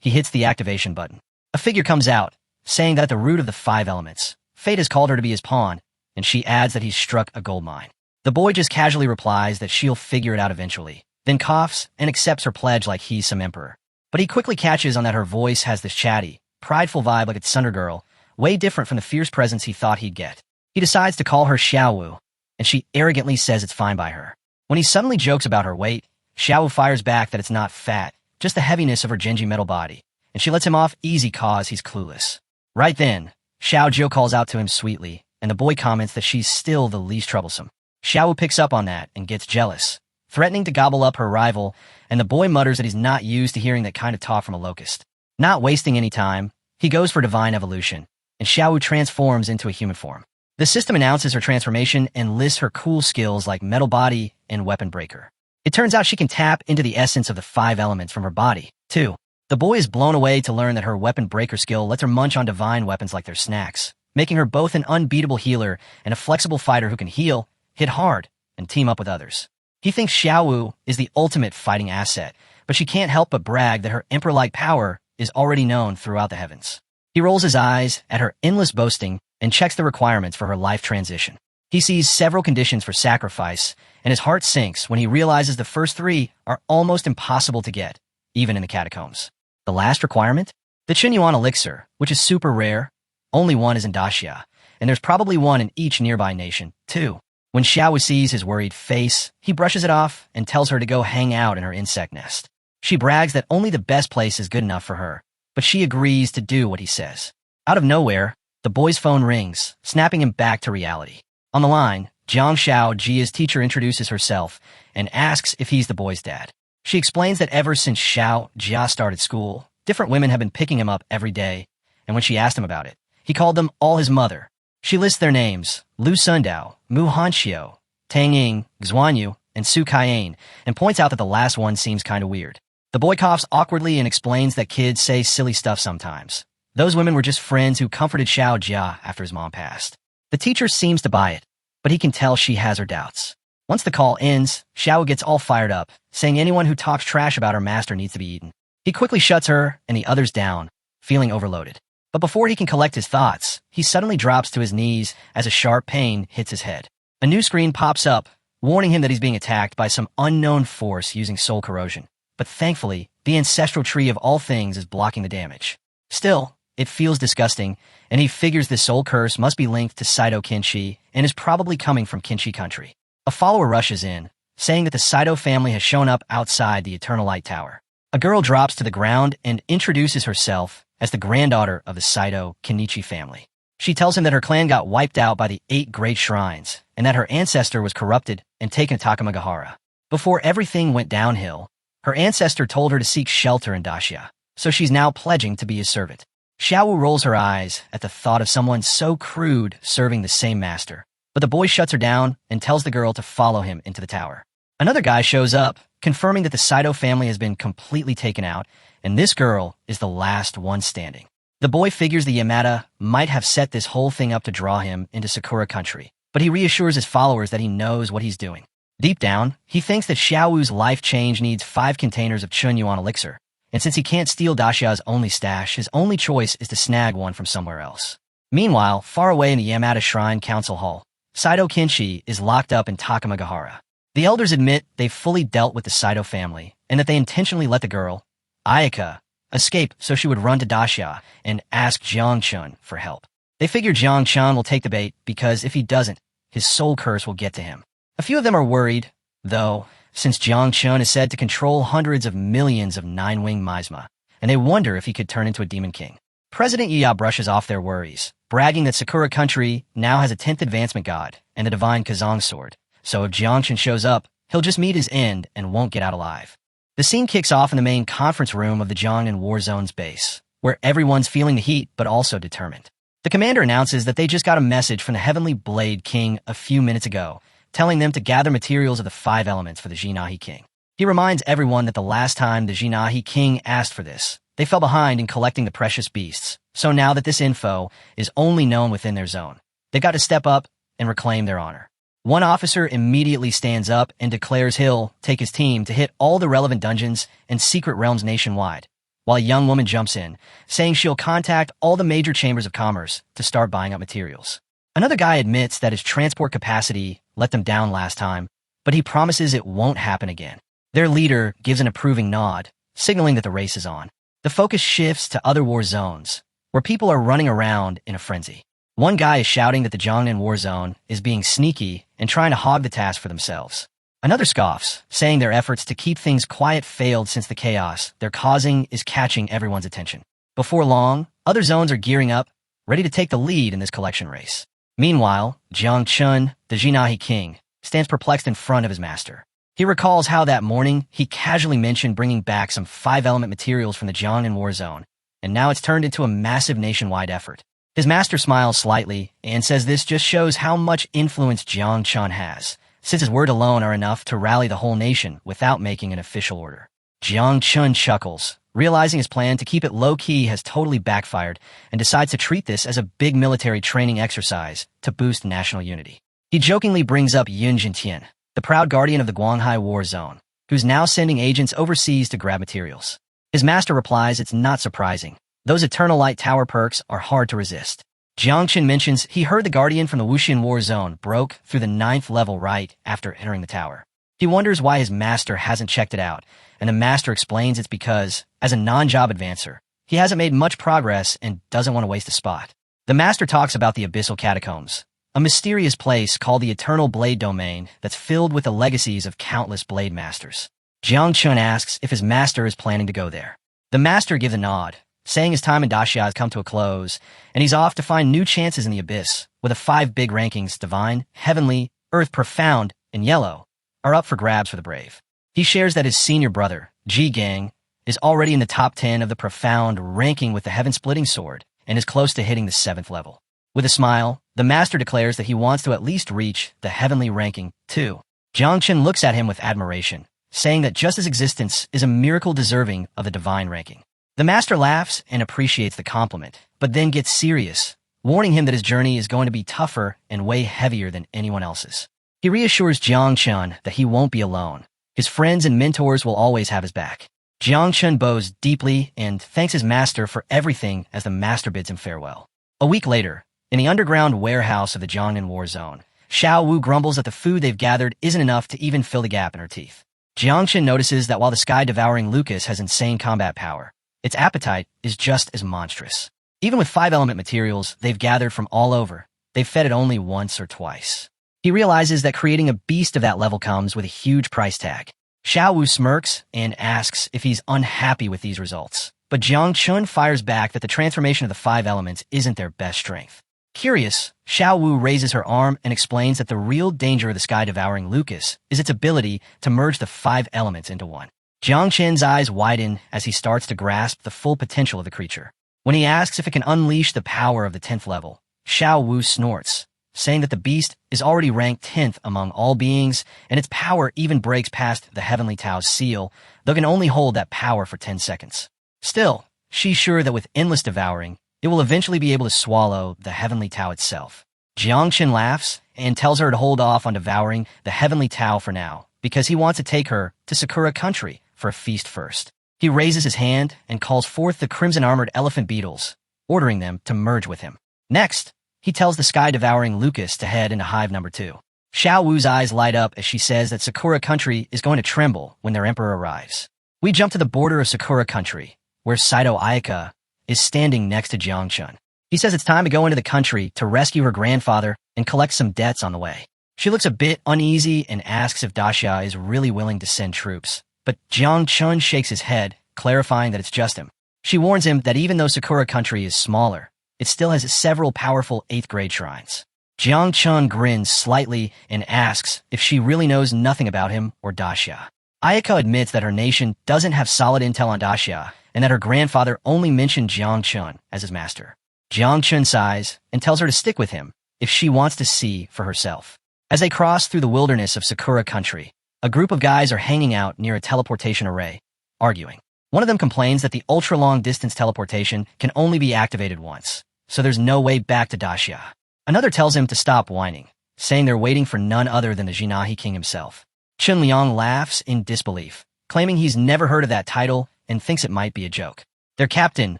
he hits the activation button. A figure comes out, saying that at the root of the 5 elements, fate has called her to be his pawn, and she adds that he's struck a gold mine. The boy just casually replies that she'll figure it out eventually, then coughs and accepts her pledge like he's some emperor. But he quickly catches on that her voice has this chatty, prideful vibe like a Thunder Girl, way different from the fierce presence he thought he'd get. He decides to call her Xiaowu, and she arrogantly says it's fine by her. When he suddenly jokes about her weight, Xiaowu fires back that it's not fat, just the heaviness of her Genji metal body, and she lets him off easy cause he's clueless. Right then, Xiao Jiao calls out to him sweetly, and the boy comments that she's still the least troublesome. Xiaowu picks up on that and gets jealous, threatening to gobble up her rival, and the boy mutters that he's not used to hearing that kind of talk from a locust. Not wasting any time, he goes for divine evolution, and Xiaowu transforms into a human form. The system announces her transformation and lists her cool skills like Metal Body and Weapon Breaker. It turns out she can tap into the essence of the 5 elements from her body, too. The boy is blown away to learn that her Weapon Breaker skill lets her munch on divine weapons like they're snacks, making her both an unbeatable healer and a flexible fighter who can heal, hit hard, and team up with others. He thinks Xiaowu is the ultimate fighting asset, but she can't help but brag that her emperor-like power is already known throughout the heavens. He rolls his eyes at her endless boasting and checks the requirements for her life transition. He sees several conditions for sacrifice, and his heart sinks when he realizes the first 3 are almost impossible to get, even in the catacombs. The last requirement? The Qinyuan elixir, which is super rare. Only one is in Daxia, and there's probably one in each nearby nation, too. When Xiao sees his worried face, he brushes it off and tells her to go hang out in her insect nest. She brags that only the best place is good enough for her, but she agrees to do what he says. Out of nowhere, the boy's phone rings, snapping him back to reality. On the line, Jiang Xiao, Jia's teacher, introduces herself and asks if he's the boy's dad. She explains that ever since Xiao Jia started school, different women have been picking him up every day, and when she asked him about it, he called them all his mother. She lists their names, Lu Sundao, Mu Hanxiu, Tang Ying, Xuanyu, and Su Kaian, and points out that the last one seems kind of weird. The boy coughs awkwardly and explains that kids say silly stuff sometimes. Those women were just friends who comforted Xiao Jia after his mom passed. The teacher seems to buy it, but he can tell she has her doubts. Once the call ends, Xiao gets all fired up, saying anyone who talks trash about her master needs to be eaten. He quickly shuts her and the others down, feeling overloaded. But before he can collect his thoughts, he suddenly drops to his knees as a sharp pain hits his head. A new screen pops up, warning him that he's being attacked by some unknown force using soul corrosion. But thankfully, the ancestral tree of all things is blocking the damage. Still, it feels disgusting, and he figures this soul curse must be linked to Saito Kinshi and is probably coming from Kinshi country. A follower rushes in, saying that the Saito family has shown up outside the Eternal Light Tower. A girl drops to the ground and introduces herself as the granddaughter of the Saito Kenichi family. She tells him that her clan got wiped out by the 8 great shrines, and that her ancestor was corrupted and taken to Takamagahara. Before everything went downhill, her ancestor told her to seek shelter in Daxia, so she's now pledging to be his servant. Xiaowu rolls her eyes at the thought of someone so crude serving the same master, but the boy shuts her down and tells the girl to follow him into the tower. Another guy shows up, confirming that the Saito family has been completely taken out, and this girl is the last one standing. The boy figures the Yamada might have set this whole thing up to draw him into Sakura country, but he reassures his followers that he knows what he's doing. Deep down, he thinks that Xiao Wu's life change needs 5 containers of Chun Yuan elixir, and since he can't steal Daxia's only stash, his only choice is to snag one from somewhere else. Meanwhile, far away in the Yamada Shrine Council Hall, Saito Kinshi is locked up in Takamagahara. The elders admit they've fully dealt with the Saito family, and that they intentionally let the girl, Ayaka, escape so she would run to Daxia and ask Jiang Chun for help. They figure Jiang Chun will take the bait because if he doesn't, his soul curse will get to him. A few of them are worried, though, since Jiang Chun is said to control hundreds of millions of 9-winged miasma, and they wonder if he could turn into a demon king. President Yiya brushes off their worries, bragging that Sakura Country now has a 10th advancement god and the divine Kazang sword, so if Jiang Chun shows up, he'll just meet his end and won't get out alive. The scene kicks off in the main conference room of the Jiangnan War Zone's base, where everyone's feeling the heat but also determined. The commander announces that they just got a message from the Heavenly Blade King a few minutes ago, telling them to gather materials of the 5 elements for the Jinahi King. He reminds everyone that the last time the Jinahi King asked for this, they fell behind in collecting the precious beasts, so now that this info is only known within their zone, they've got to step up and reclaim their honor. One officer immediately stands up and declares he'll take his team to hit all the relevant dungeons and secret realms nationwide, while a young woman jumps in, saying she'll contact all the major chambers of commerce to start buying up materials. Another guy admits that his transport capacity let them down last time, but he promises it won't happen again. Their leader gives an approving nod, signaling that the race is on. The focus shifts to other war zones, where people are running around in a frenzy. One guy is shouting that the Jiangnan War Zone is being sneaky and trying to hog the task for themselves. Another scoffs, saying their efforts to keep things quiet failed since the chaos they're causing is catching everyone's attention. Before long, other zones are gearing up, ready to take the lead in this collection race. Meanwhile, Jiang Chun, the Jinahi King, stands perplexed in front of his master. He recalls how that morning he casually mentioned bringing back some 5-element materials from the Jiangnan War Zone, and now it's turned into a massive nationwide effort. His master smiles slightly and says this just shows how much influence Jiang Chun has, since his word alone are enough to rally the whole nation without making an official order. Jiang Chun chuckles, realizing his plan to keep it low-key has totally backfired, and decides to treat this as a big military training exercise to boost national unity. He jokingly brings up Yun Jintian, the proud guardian of the Guanghai War Zone, who's now sending agents overseas to grab materials. His master replies it's not surprising. Those Eternal Light Tower perks are hard to resist. Jiang Chun mentions he heard the guardian from the Wuxian War Zone broke through the 9th level right after entering the tower. He wonders why his master hasn't checked it out, and the master explains it's because, as a non-job advancer, he hasn't made much progress and doesn't want to waste a spot. The master talks about the Abyssal Catacombs, a mysterious place called the Eternal Blade Domain that's filled with the legacies of countless blade masters. Jiang Chun asks if his master is planning to go there. The master gives a nod, saying his time in Daxia has come to a close, and he's off to find new chances in the Abyss, where the 5 big rankings, Divine, Heavenly, Earth Profound, and Yellow, are up for grabs for the brave. He shares that his senior brother, Ji Gang, is already in the top 10 of the Profound ranking with the Heaven-Splitting Sword, and is close to hitting the 7th level. With a smile, the master declares that he wants to at least reach the Heavenly ranking, too. Jiang Chun looks at him with admiration, saying that just his existence is a miracle deserving of the Divine ranking. The master laughs and appreciates the compliment, but then gets serious, warning him that his journey is going to be tougher and way heavier than anyone else's. He reassures Jiang Chun that he won't be alone. His friends and mentors will always have his back. Jiang Chun bows deeply and thanks his master for everything as the master bids him farewell. A week later, in the underground warehouse of the Jiangnan War Zone, Xiao Wu grumbles that the food they've gathered isn't enough to even fill the gap in her teeth. Jiang Chun notices that while the sky-devouring Lucas has insane combat power, its appetite is just as monstrous. Even with 5-element materials they've gathered from all over, they've fed it only once or twice. He realizes that creating a beast of that level comes with a huge price tag. Xiao Wu smirks and asks if he's unhappy with these results, but Jiang Chun fires back that the transformation of the 5 elements isn't their best strength. Curious, Xiao Wu raises her arm and explains that the real danger of the sky-devouring Lucas is its ability to merge the 5 elements into one. Jiang Chun's eyes widen as he starts to grasp the full potential of the creature. When he asks if it can unleash the power of the 10th level, Xiao Wu snorts, saying that the beast is already ranked 10th among all beings, and its power even breaks past the Heavenly Tao's seal, though can only hold that power for 10 seconds. Still, she's sure that with endless devouring, it will eventually be able to swallow the Heavenly Tao itself. Jiangchen laughs and tells her to hold off on devouring the heavenly Tao for now, because he wants to take her to Sakura country for a feast first. He raises his hand and calls forth the crimson-armored elephant beetles, ordering them to merge with him. Next, he tells the sky-devouring Lucas to head into hive number 2. Xiao Wu's eyes light up as she says that Sakura country is going to tremble when their emperor arrives. We jump to the border of Sakura country, where Saito Ayaka is standing next to Jiangchun. He says it's time to go into the country to rescue her grandfather and collect some debts on the way. She looks a bit uneasy and asks if Daxia is really willing to send troops, but Jiangchun shakes his head, clarifying that it's just him. She warns him that even though Sakura country is smaller, it still has several powerful 8th grade shrines. Jiangchun grins slightly and asks if she really knows nothing about him or Daxia. Ayaka admits that her nation doesn't have solid intel on Daxia and that her grandfather only mentioned Jiangchun as his master. Jiangchun sighs and tells her to stick with him if she wants to see for herself. As they cross through the wilderness of Sakura country, a group of guys are hanging out near a teleportation array, arguing. One of them complains that the ultra-long distance teleportation can only be activated once, so there's no way back to Daxia. Another tells him to stop whining, saying they're waiting for none other than the Jinahi king himself. Chun Liang laughs in disbelief, claiming he's never heard of that title and thinks it might be a joke. Their captain,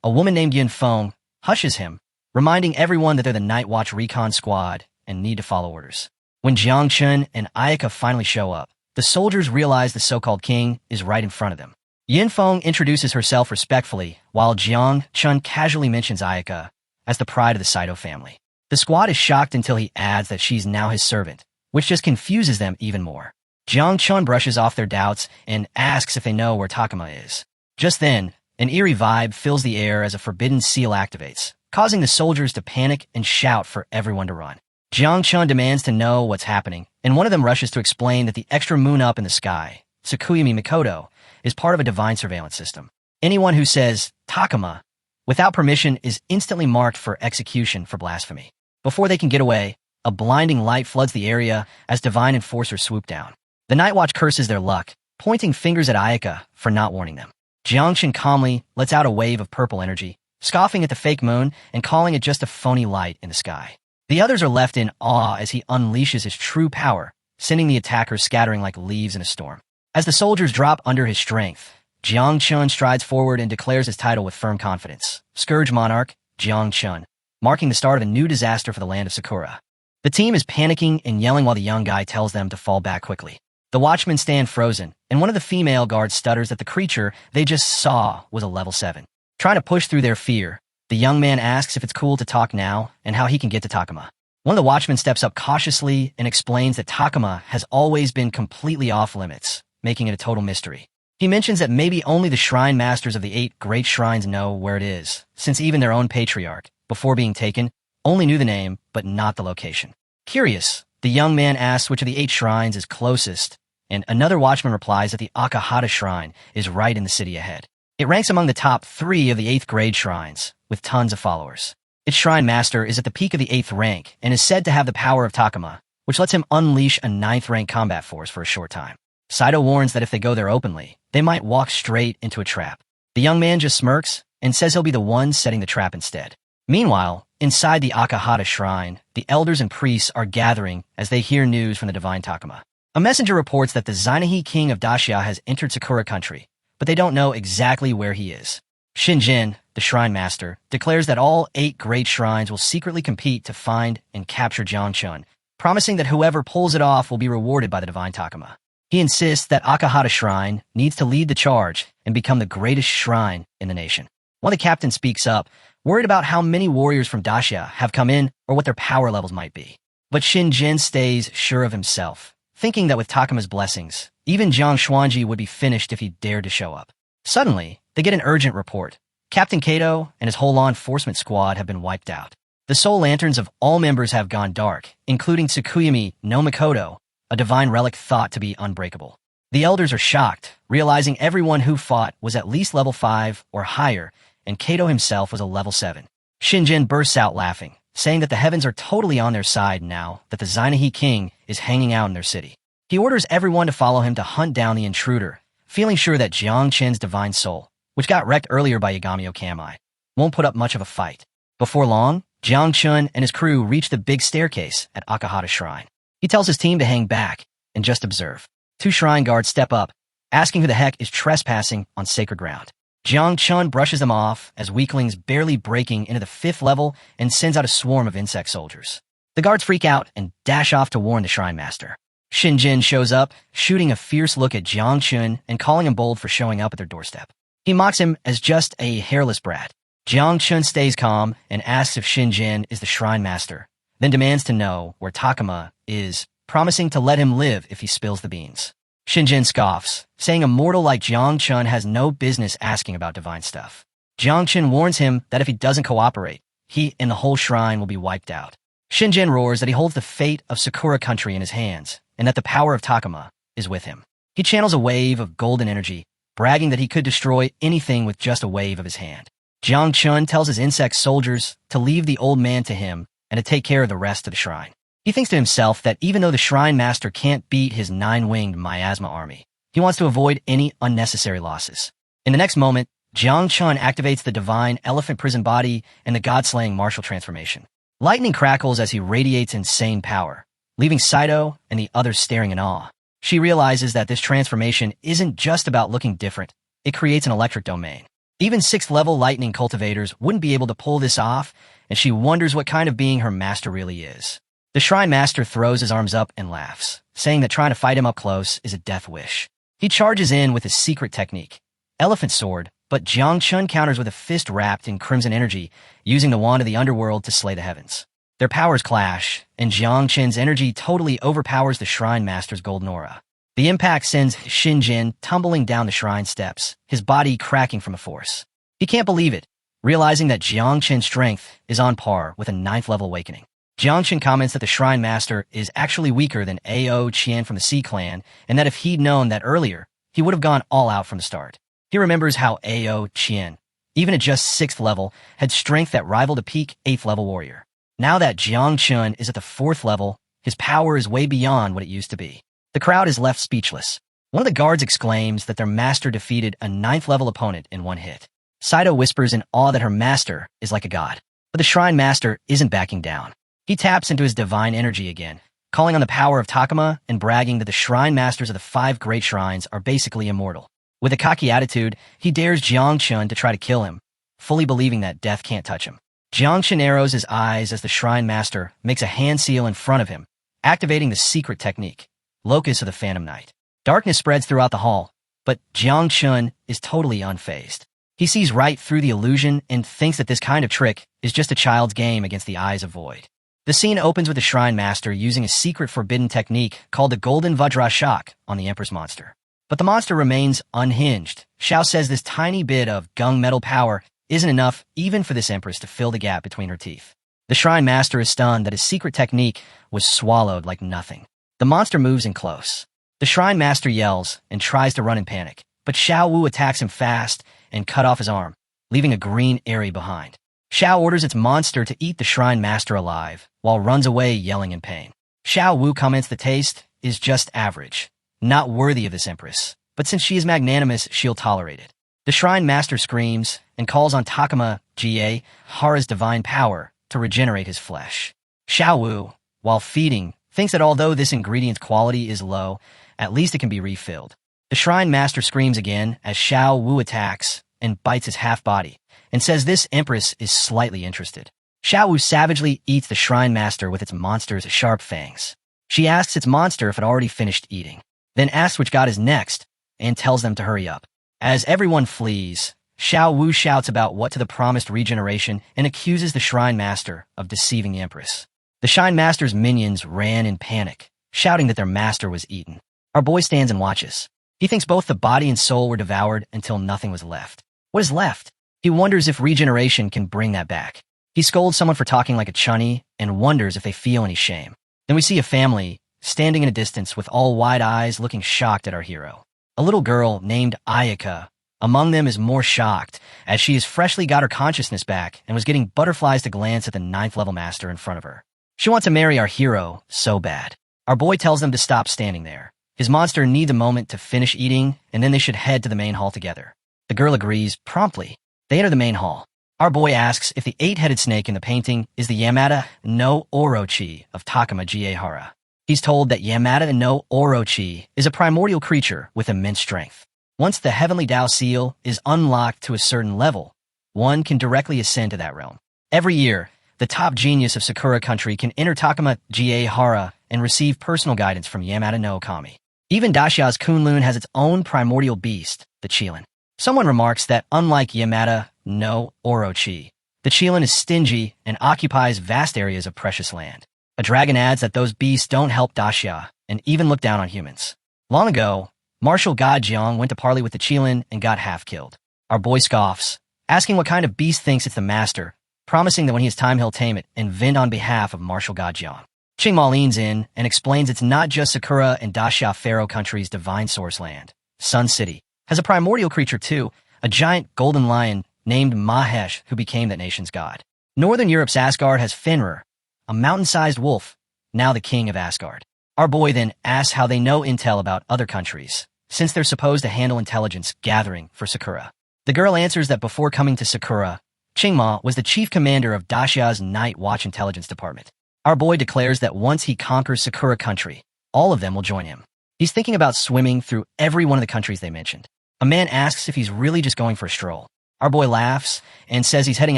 a woman named Yin Feng, hushes him, reminding everyone that they're the Night Watch recon squad and need to follow orders. When Jiangchun and Ayaka finally show up, the soldiers realize the so-called king is right in front of them. Yin Feng introduces herself respectfully, while Jiangchun casually mentions Ayaka as the pride of the Saito family. The squad is shocked until he adds that she's now his servant, which just confuses them even more. Jiangchun brushes off their doubts and asks if they know where Takuma is. Just then, an eerie vibe fills the air as a forbidden seal activates, causing the soldiers to panic and shout for everyone to run. Jiangchun demands to know what's happening, and one of them rushes to explain that the extra moon up in the sky, Tsukuyami Mikoto, is part of a divine surveillance system. Anyone who says Takuma without permission is instantly marked for execution for blasphemy. Before they can get away, a blinding light floods the area as divine enforcers swoop down. The Night Watch curses their luck, pointing fingers at Ayaka for not warning them. Jiangchun calmly lets out a wave of purple energy, scoffing at the fake moon and calling it just a phony light in the sky. The others are left in awe as he unleashes his true power, sending the attackers scattering like leaves in a storm. As the soldiers drop under his strength, Jiangchun strides forward and declares his title with firm confidence. Scourge Monarch, Jiangchun, marking the start of a new disaster for the land of Sakura. The team is panicking and yelling while the young guy tells them to fall back quickly. The watchmen stand frozen, and one of the female guards stutters that the creature they just saw was a level 7. Trying to push through their fear, the young man asks if it's cool to talk now and how he can get to Takuma. One of the watchmen steps up cautiously and explains that Takuma has always been completely off limits, making it a total mystery. He mentions that maybe only the shrine masters of the 8 great shrines know where it is, since even their own patriarch, before being taken, only knew the name but not the location. Curious, the young man asks which of the 8 shrines is closest, and another watchman replies that the Akahata shrine is right in the city ahead. It ranks among the top 3 of the 8th grade shrines, with tons of followers. Its shrine master is at the peak of the 8th rank and is said to have the power of Takuma, which lets him unleash a 9th rank combat force for a short time. Saito warns that if they go there openly, they might walk straight into a trap. The young man just smirks and says he'll be the one setting the trap instead. Meanwhile, inside the Akahata shrine, the elders and priests are gathering as they hear news from the divine Takuma. A messenger reports that the Zainahi king of Daxia has entered Sakura country, but they don't know exactly where he is. Shinjin, the shrine master, declares that all 8 great shrines will secretly compete to find and capture Jiangchun, promising that whoever pulls it off will be rewarded by the divine Takuma. He insists that Akahata shrine needs to lead the charge and become the greatest shrine in the nation. One of the captains speaks up, worried about how many warriors from Daxia have come in or what their power levels might be. But Shinjin stays sure of himself, thinking that with Takuma's blessings, even Jiang Xuanji would be finished if he dared to show up. Suddenly, they get an urgent report. Captain Kato and his whole law enforcement squad have been wiped out. The soul lanterns of all members have gone dark, including Tsukuyami no Mikoto, a divine relic thought to be unbreakable. The elders are shocked, realizing everyone who fought was at least level 5 or higher, and Kato himself was a level 7. Shinjin bursts out laughing, saying that the heavens are totally on their side now that the Zainahi king is hanging out in their city. He orders everyone to follow him to hunt down the intruder, feeling sure that Jiang Chen's divine soul, which got wrecked earlier by Yagami Okamai, won't put up much of a fight. Before long, Jiang Chun and his crew reach the big staircase at Akahata's shrine. He tells his team to hang back and just observe. 2 shrine guards step up, asking who the heck is trespassing on sacred ground. Jiang Chun brushes them off as weaklings barely breaking into the 5th level and sends out a swarm of insect soldiers. The guards freak out and dash off to warn the shrine master. Shinjin shows up, shooting a fierce look at Jiang Chun and calling him bold for showing up at their doorstep. He mocks him as just a hairless brat. Jiang Chun stays calm and asks if Shinjin is the shrine master, then demands to know where Takuma is, promising to let him live if he spills the beans. Shinjin scoffs, saying a mortal like Jiang Chun has no business asking about divine stuff. Jiang Chun warns him that if he doesn't cooperate, he and the whole shrine will be wiped out. Shinjin roars that he holds the fate of Sakura country in his hands, and that the power of Takuma is with him. He channels a wave of golden energy, bragging that he could destroy anything with just a wave of his hand. Jiang Chun tells his insect soldiers to leave the old man to him and to take care of the rest of the shrine. He thinks to himself that even though the shrine master can't beat his 9-winged miasma army, he wants to avoid any unnecessary losses. In the next moment, Jiang Chun activates the divine elephant prison body and the god-slaying martial transformation. Lightning crackles as he radiates insane power, leaving Saito and the others staring in awe. She realizes that this transformation isn't just about looking different, it creates an electric domain. Even 6th-level lightning cultivators wouldn't be able to pull this off, and she wonders what kind of being her master really is. The shrine master throws his arms up and laughs, saying that trying to fight him up close is a death wish. He charges in with his secret technique, Elephant Sword, but Jiang Chun counters with a fist wrapped in crimson energy, using the wand of the underworld to slay the heavens. Their powers clash, and Jiang Chun's energy totally overpowers the shrine master's golden aura. The impact sends Shinjin tumbling down the shrine steps, his body cracking from the force. He can't believe it, realizing that Jiang Chun's strength is on par with a 9th-level awakening. Jiang Chun comments that the shrine master is actually weaker than Ao Qian from the Sea Clan, and that if he'd known that earlier, he would have gone all out from the start. He remembers how Ao Qian, even at just 6th level, had strength that rivaled a peak 8th-level warrior. Now that Jiang Chun is at the 4th level, his power is way beyond what it used to be. The crowd is left speechless. One of the guards exclaims that their master defeated a 9th-level opponent in one hit. Saito whispers in awe that her master is like a god. But the shrine master isn't backing down. He taps into his divine energy again, calling on the power of Takuma and bragging that the shrine masters of the 5 great shrines are basically immortal. With a cocky attitude, he dares Jiang Chun to try to kill him, fully believing that death can't touch him. Jiang Chun narrows his eyes as the shrine master makes a hand seal in front of him, activating the secret technique, Locus of the Phantom Knight. Darkness spreads throughout the hall, but Jiang Chun is totally unfazed. He sees right through the illusion and thinks that this kind of trick is just a child's game against the eyes of void. The scene opens with the shrine master using a secret forbidden technique called the Golden Vajra Shock on the Empress monster. But the monster remains unhinged. Xiao says this tiny bit of gung metal power isn't enough even for this Empress to fill the gap between her teeth. The shrine master is stunned that his secret technique was swallowed like nothing. The monster moves in close. The shrine master yells and tries to run in panic, but Xiao Wu attacks him fast and cut off his arm, leaving a green area behind. Xiao orders its monster to eat the shrine master alive, while runs away yelling in pain. Xiao Wu comments the taste is just average, not worthy of this empress, but since she is magnanimous, she'll tolerate it. The shrine master screams and calls on Takuma Ga, Hara's divine power, to regenerate his flesh. Xiao Wu, while feeding, thinks that although this ingredient's quality is low, at least it can be refilled. The shrine master screams again as Xiao Wu attacks and bites his half-body, and says this empress is slightly interested. Xiao Wu savagely eats the shrine master with its monster's sharp fangs. She asks its monster if it already finished eating, then asks which god is next, and tells them to hurry up. As everyone flees, Xiao Wu shouts about what to the promised regeneration and accuses the shrine master of deceiving the empress. The shrine master's minions ran in panic, shouting that their master was eaten. Our boy stands and watches. He thinks both the body and soul were devoured until nothing was left. What is left? He wonders if regeneration can bring that back. He scolds someone for talking like a chunny and wonders if they feel any shame. Then we see a family standing in a distance with all wide eyes looking shocked at our hero. A little girl named Ayaka among them is more shocked as she has freshly got her consciousness back and was getting butterflies to glance at the 9th level master in front of her. She wants to marry our hero so bad. Our boy tells them to stop standing there. His monster needs a moment to finish eating and then they should head to the main hall together. The girl agrees promptly. They enter the main hall. Our boy asks if the 8-headed snake in the painting is the Yamada no Orochi of Takuma Jiehara. He's told that Yamada no Orochi is a primordial creature with immense strength. Once the Heavenly Tao seal is unlocked to a certain level, one can directly ascend to that realm. Every year, the top genius of Sakura country can enter Takuma Jiehara and receive personal guidance from Yamada no Okami. Even Dashia's Kunlun has its own primordial beast, the Qilin. Someone remarks that unlike Yamada no Orochi, the Qilin is stingy and occupies vast areas of precious land. A dragon adds that those beasts don't help Dashia and even look down on humans. Long ago, martial god Jiang went to parley with the Qilin and got half killed. Our boy scoffs, asking what kind of beast thinks it's the master, promising that when he has time he'll tame it and vend on behalf of martial god Jiang. Qingma leans in and explains it's not just Sakura and Dashia Pharaoh country's divine source land. Sun City has a primordial creature too, a giant golden lion named Mahesh who became that nation's god. Northern Europe's Asgard has Fenrir, a mountain-sized wolf, now the king of Asgard. Our boy then asks how they know intel about other countries, since they're supposed to handle intelligence gathering for Sakura. The girl answers that before coming to Sakura, Qingma was the chief commander of Dashia's Night Watch Intelligence Department. Our boy declares that once he conquers Sakura country, all of them will join him. He's thinking about swimming through every one of the countries they mentioned. A man asks if he's really just going for a stroll. Our boy laughs and says he's heading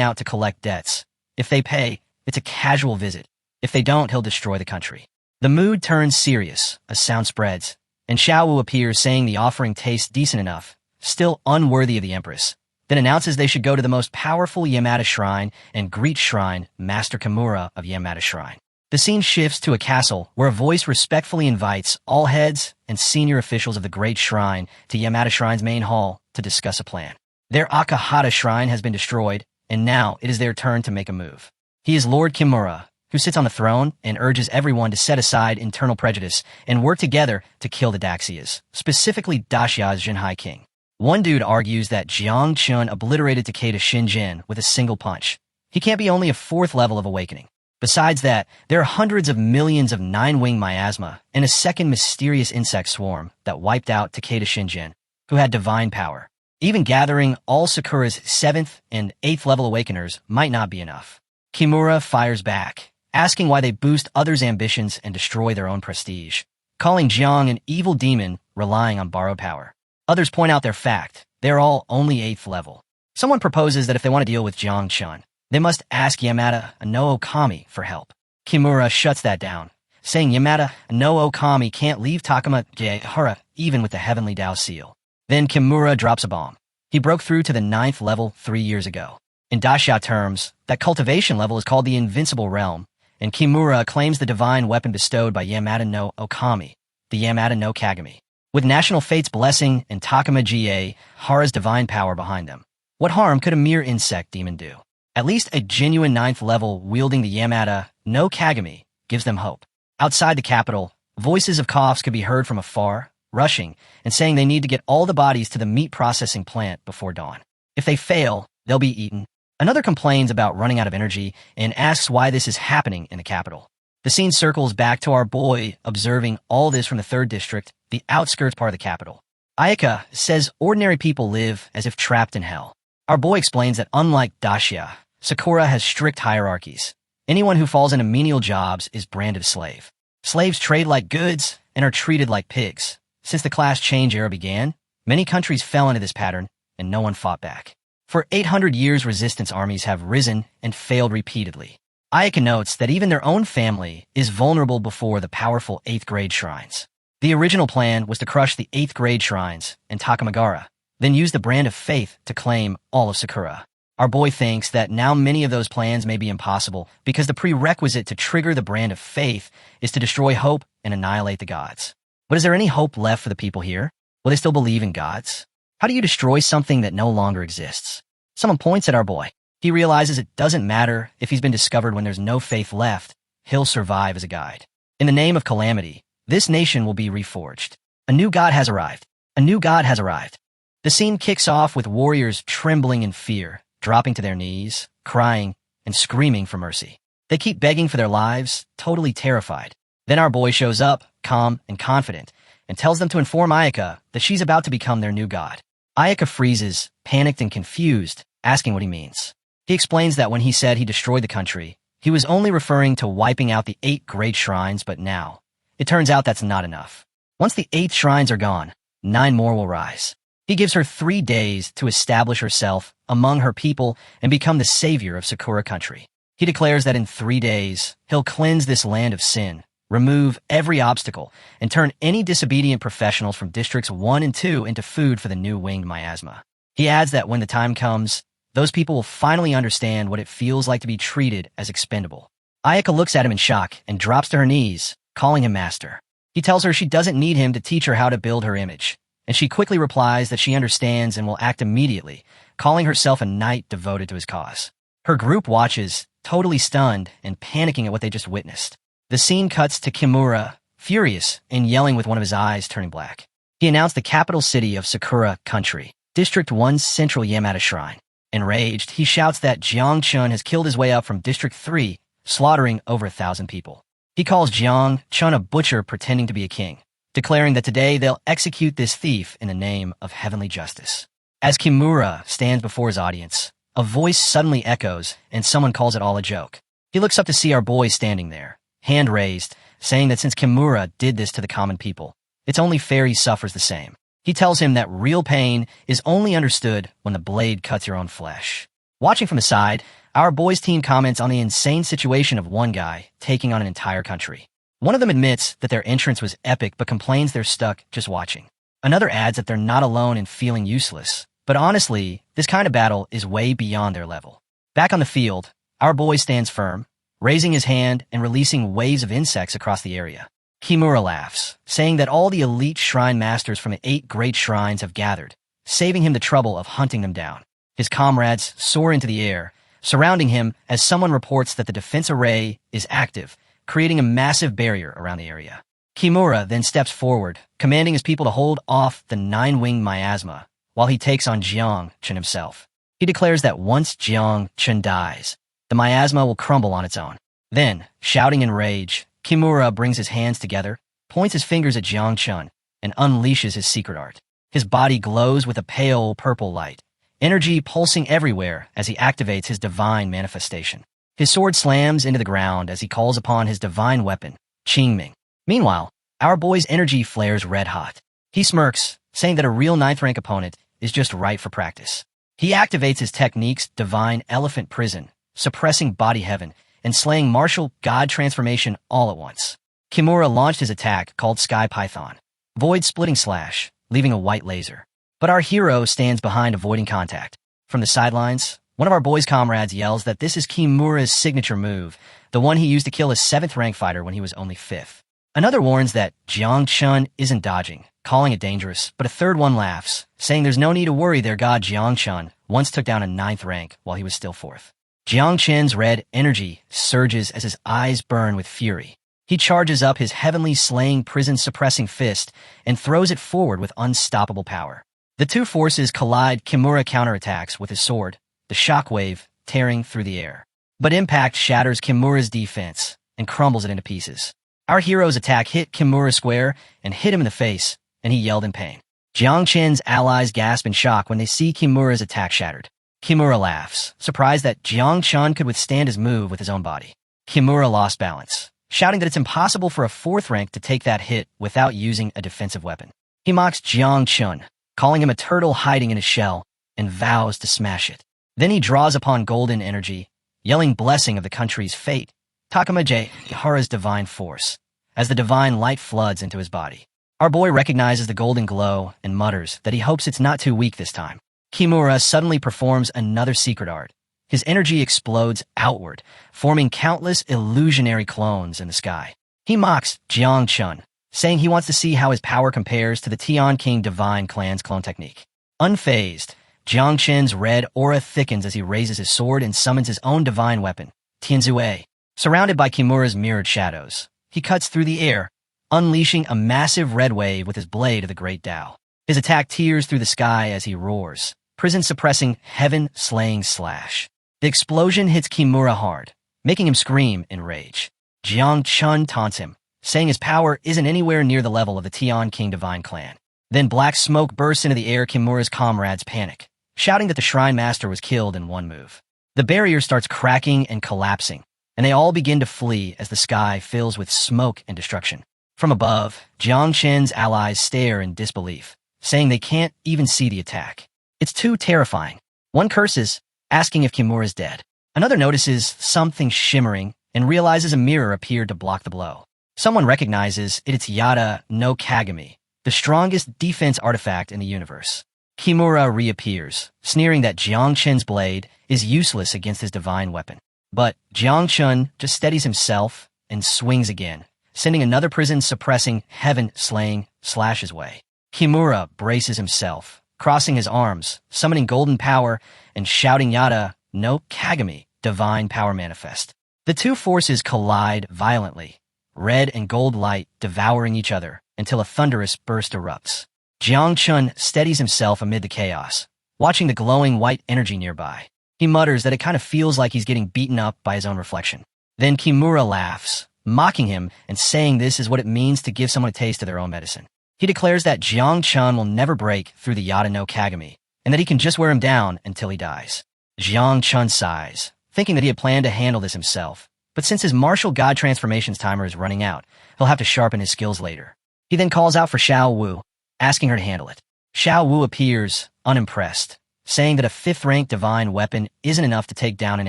out to collect debts. If they pay, it's a casual visit. If they don't, he'll destroy the country. The mood turns serious as sound spreads, and Xiao appears saying the offering tastes decent enough, still unworthy of the Empress, then announces they should go to the most powerful Yamada Shrine and greet Shrine Master Kimura of Yamada Shrine. The scene shifts to a castle where a voice respectfully invites all heads and senior officials of the Great Shrine to Yamada Shrine's main hall to discuss a plan. Their Akahata Shrine has been destroyed, and now it is their turn to make a move. He is Lord Kimura, who sits on the throne and urges everyone to set aside internal prejudice and work together to kill the Daxias, specifically Dashia's Jinhai king. One dude argues that Jiang Chun obliterated Takeda Shinjin with a single punch. He can't be only a 4th level of awakening. Besides that, there are hundreds of millions of 9-wing miasma and a second mysterious insect swarm that wiped out Takeda Shinjin, who had divine power. Even gathering all Sakura's 7th and 8th level awakeners might not be enough. Kimura fires back, asking why they boost others' ambitions and destroy their own prestige, calling Jiang an evil demon relying on borrowed power. Others point out their fact, they're all only 8th level. Someone proposes that if they want to deal with Jiang Chun, they must ask Yamada no Okami for help. Kimura shuts that down, saying Yamada no Okami can't leave Takuma Jiehara even with the Heavenly Tao seal. Then Kimura drops a bomb. He broke through to the 9th level 3 years ago. In Dashia terms, that cultivation level is called the Invincible Realm, and Kimura claims the divine weapon bestowed by Yamada no Okami, the Yamada no Kagami. With National Fate's blessing and Takuma Jiehara's divine power behind them, what harm could a mere insect demon do? At least a genuine 9th level wielding the Yamada no Kagami gives them hope. Outside the capital, voices of coughs could be heard from afar, rushing and saying they need to get all the bodies to the meat processing plant before dawn. If they fail, they'll be eaten. Another complains about running out of energy and asks why this is happening in the capital. The scene circles back to our boy observing all this from the 3rd district, the outskirts part of the capital. Ayaka says ordinary people live as if trapped in hell. Our boy explains that unlike Dashia, Sakura has strict hierarchies. Anyone who falls into menial jobs is branded slave. Slaves trade like goods and are treated like pigs. Since the class change era began, many countries fell into this pattern and no one fought back. For 800 years, resistance armies have risen and failed repeatedly. Ayaka notes that even their own family is vulnerable before the powerful 8th grade shrines. The original plan was to crush the 8th grade shrines and Takamagara, then use the brand of faith to claim all of Sakura. Our boy thinks that now many of those plans may be impossible because the prerequisite to trigger the brand of faith is to destroy hope and annihilate the gods. But is there any hope left for the people here? Will they still believe in gods? How do you destroy something that no longer exists? Someone points at our boy. He realizes it doesn't matter if he's been discovered when there's no faith left, he'll survive as a guide. In the name of calamity, this nation will be reforged. A new god has arrived. A new god has arrived. The scene kicks off with warriors trembling in fear, dropping to their knees, crying, and screaming for mercy. They keep begging for their lives, totally terrified. Then our boy shows up, calm and confident, and tells them to inform Ayaka that she's about to become their new god. Ayaka freezes, panicked and confused, asking what he means. He explains that when he said he destroyed the country, he was only referring to wiping out the 8 great shrines, but now, it turns out that's not enough. Once the 8 shrines are gone, 9 more will rise. He gives her 3 days to establish herself among her people and become the savior of Sakura country. He declares that in 3 days, he'll cleanse this land of sin, remove every obstacle, and turn any disobedient professionals from Districts 1 and 2 into food for the new winged miasma. He adds that when the time comes, those people will finally understand what it feels like to be treated as expendable. Ayaka looks at him in shock and drops to her knees, calling him master. He tells her she doesn't need him to teach her how to build her image, and she quickly replies that she understands and will act immediately, calling herself a knight devoted to his cause. Her group watches, totally stunned and panicking at what they just witnessed. The scene cuts to Kimura, furious and yelling with one of his eyes turning black. He announced the capital city of Sakura country, District 1's central Yamata shrine. Enraged, he shouts that Jiang Chun has killed his way up from District 3, slaughtering over 1,000 people. He calls Jiang Chun a butcher pretending to be a king, declaring that today they'll execute this thief in the name of heavenly justice. As Kimura stands before his audience, a voice suddenly echoes and someone calls it all a joke. He looks up to see our boy standing there, hand raised, saying that since Kimura did this to the common people, it's only fair he suffers the same. He tells him that real pain is only understood when the blade cuts your own flesh. Watching from the side, our boys' team comments on the insane situation of one guy taking on an entire country. One of them admits that their entrance was epic but complains they're stuck just watching. Another adds that they're not alone in feeling useless. But honestly, this kind of battle is way beyond their level. Back on the field, our boy stands firm, raising his hand and releasing waves of insects across the area. Kimura laughs, saying that all the elite shrine masters from the 8 great shrines have gathered, saving him the trouble of hunting them down. His comrades soar into the air, surrounding him as someone reports that the defense array is active, creating a massive barrier around the area. Kimura then steps forward, commanding his people to hold off the 9-winged miasma, while he takes on Jiang Chun himself. He declares that once Jiang Chun dies, the miasma will crumble on its own. Then, shouting in rage, Kimura brings his hands together, points his fingers at Jiang Chun, and unleashes his secret art. His body glows with a pale purple light, energy pulsing everywhere as he activates his divine manifestation. His sword slams into the ground as he calls upon his divine weapon, Qingming. Meanwhile, our boy's energy flares red hot. He smirks, saying that a real 9th rank opponent is just right for practice. He activates his techniques Divine Elephant Prison, suppressing Body Heaven, and slaying Martial God Transformation all at once. Kimura launched his attack called Sky Python, Void Splitting Slash, leaving a white laser. But our hero stands behind avoiding contact. From the sidelines, one of our boys' comrades yells that this is Kimura's signature move, the one he used to kill a 7th rank fighter when he was only 5th. Another warns that Jiang Chun isn't dodging, calling it dangerous, but a third one laughs, saying there's no need to worry, their god Jiang Chun once took down a 9th rank while he was still 4th. Jiang Chun's red energy surges as his eyes burn with fury. He charges up his heavenly slaying prison-suppressing fist and throws it forward with unstoppable power. The two forces collide. Kimura counterattacks with his sword, the shockwave tearing through the air. But impact shatters Kimura's defense and crumbles it into pieces. Our hero's attack hit Kimura square and hit him in the face, and he yelled in pain. Jiang Chun's allies gasp in shock when they see Kimura's attack shattered. Kimura laughs, surprised that Jiang Chun could withstand his move with his own body. Kimura lost balance, shouting that it's impossible for a 4th rank to take that hit without using a defensive weapon. He mocks Jiang Chun, calling him a turtle hiding in his shell, and vows to smash it. Then he draws upon golden energy, yelling blessing of the country's fate, Takamaje Ihara's divine force, as the divine light floods into his body. Our boy recognizes the golden glow and mutters that he hopes it's not too weak this time. Kimura suddenly performs another secret art. His energy explodes outward, forming countless illusionary clones in the sky. He mocks Jiang Chun, saying he wants to see how his power compares to the Tian King Divine Clan's clone technique. Unfazed, Jiang Chun's red aura thickens as he raises his sword and summons his own divine weapon, Tianzue. Surrounded by Kimura's mirrored shadows, he cuts through the air, unleashing a massive red wave with his blade of the Great Tao. His attack tears through the sky as he roars, prison-suppressing heaven-slaying slash. The explosion hits Kimura hard, making him scream in rage. Jiang Chun taunts him, saying his power isn't anywhere near the level of the Tian King Divine Clan. Then black smoke bursts into the air. Kimura's comrades panic, shouting that the Shrine Master was killed in one move. The barrier starts cracking and collapsing, and they all begin to flee as the sky fills with smoke and destruction. From above, Jiang Chen's allies stare in disbelief, saying they can't even see the attack. It's too terrifying. One curses, asking if Kimura's dead. Another notices something shimmering and realizes a mirror appeared to block the blow. Someone recognizes it's Yada no Kagami, the strongest defense artifact in the universe. Kimura reappears, sneering that Jiang Chen's blade is useless against his divine weapon. But Jiang Chen just steadies himself and swings again, sending another prison-suppressing, heaven-slaying slash his way. Kimura braces himself, crossing his arms, summoning golden power, and shouting Yada no Kagami, divine power manifest. The two forces collide violently, red and gold light devouring each other until a thunderous burst erupts. Jiang Chen steadies himself amid the chaos, watching the glowing white energy nearby. He mutters that it kind of feels like he's getting beaten up by his own reflection. Then Kimura laughs, mocking him and saying this is what it means to give someone a taste of their own medicine. He declares that Jiang Chen will never break through the Yada no Kagami, and that he can just wear him down until he dies. Jiang Chen sighs, thinking that he had planned to handle this himself, but since his martial god transformations timer is running out, he'll have to sharpen his skills later. He then calls out for Xiao Wu, asking her to handle it. Xiao Wu appears, unimpressed, saying that a 5th-rank divine weapon isn't enough to take down an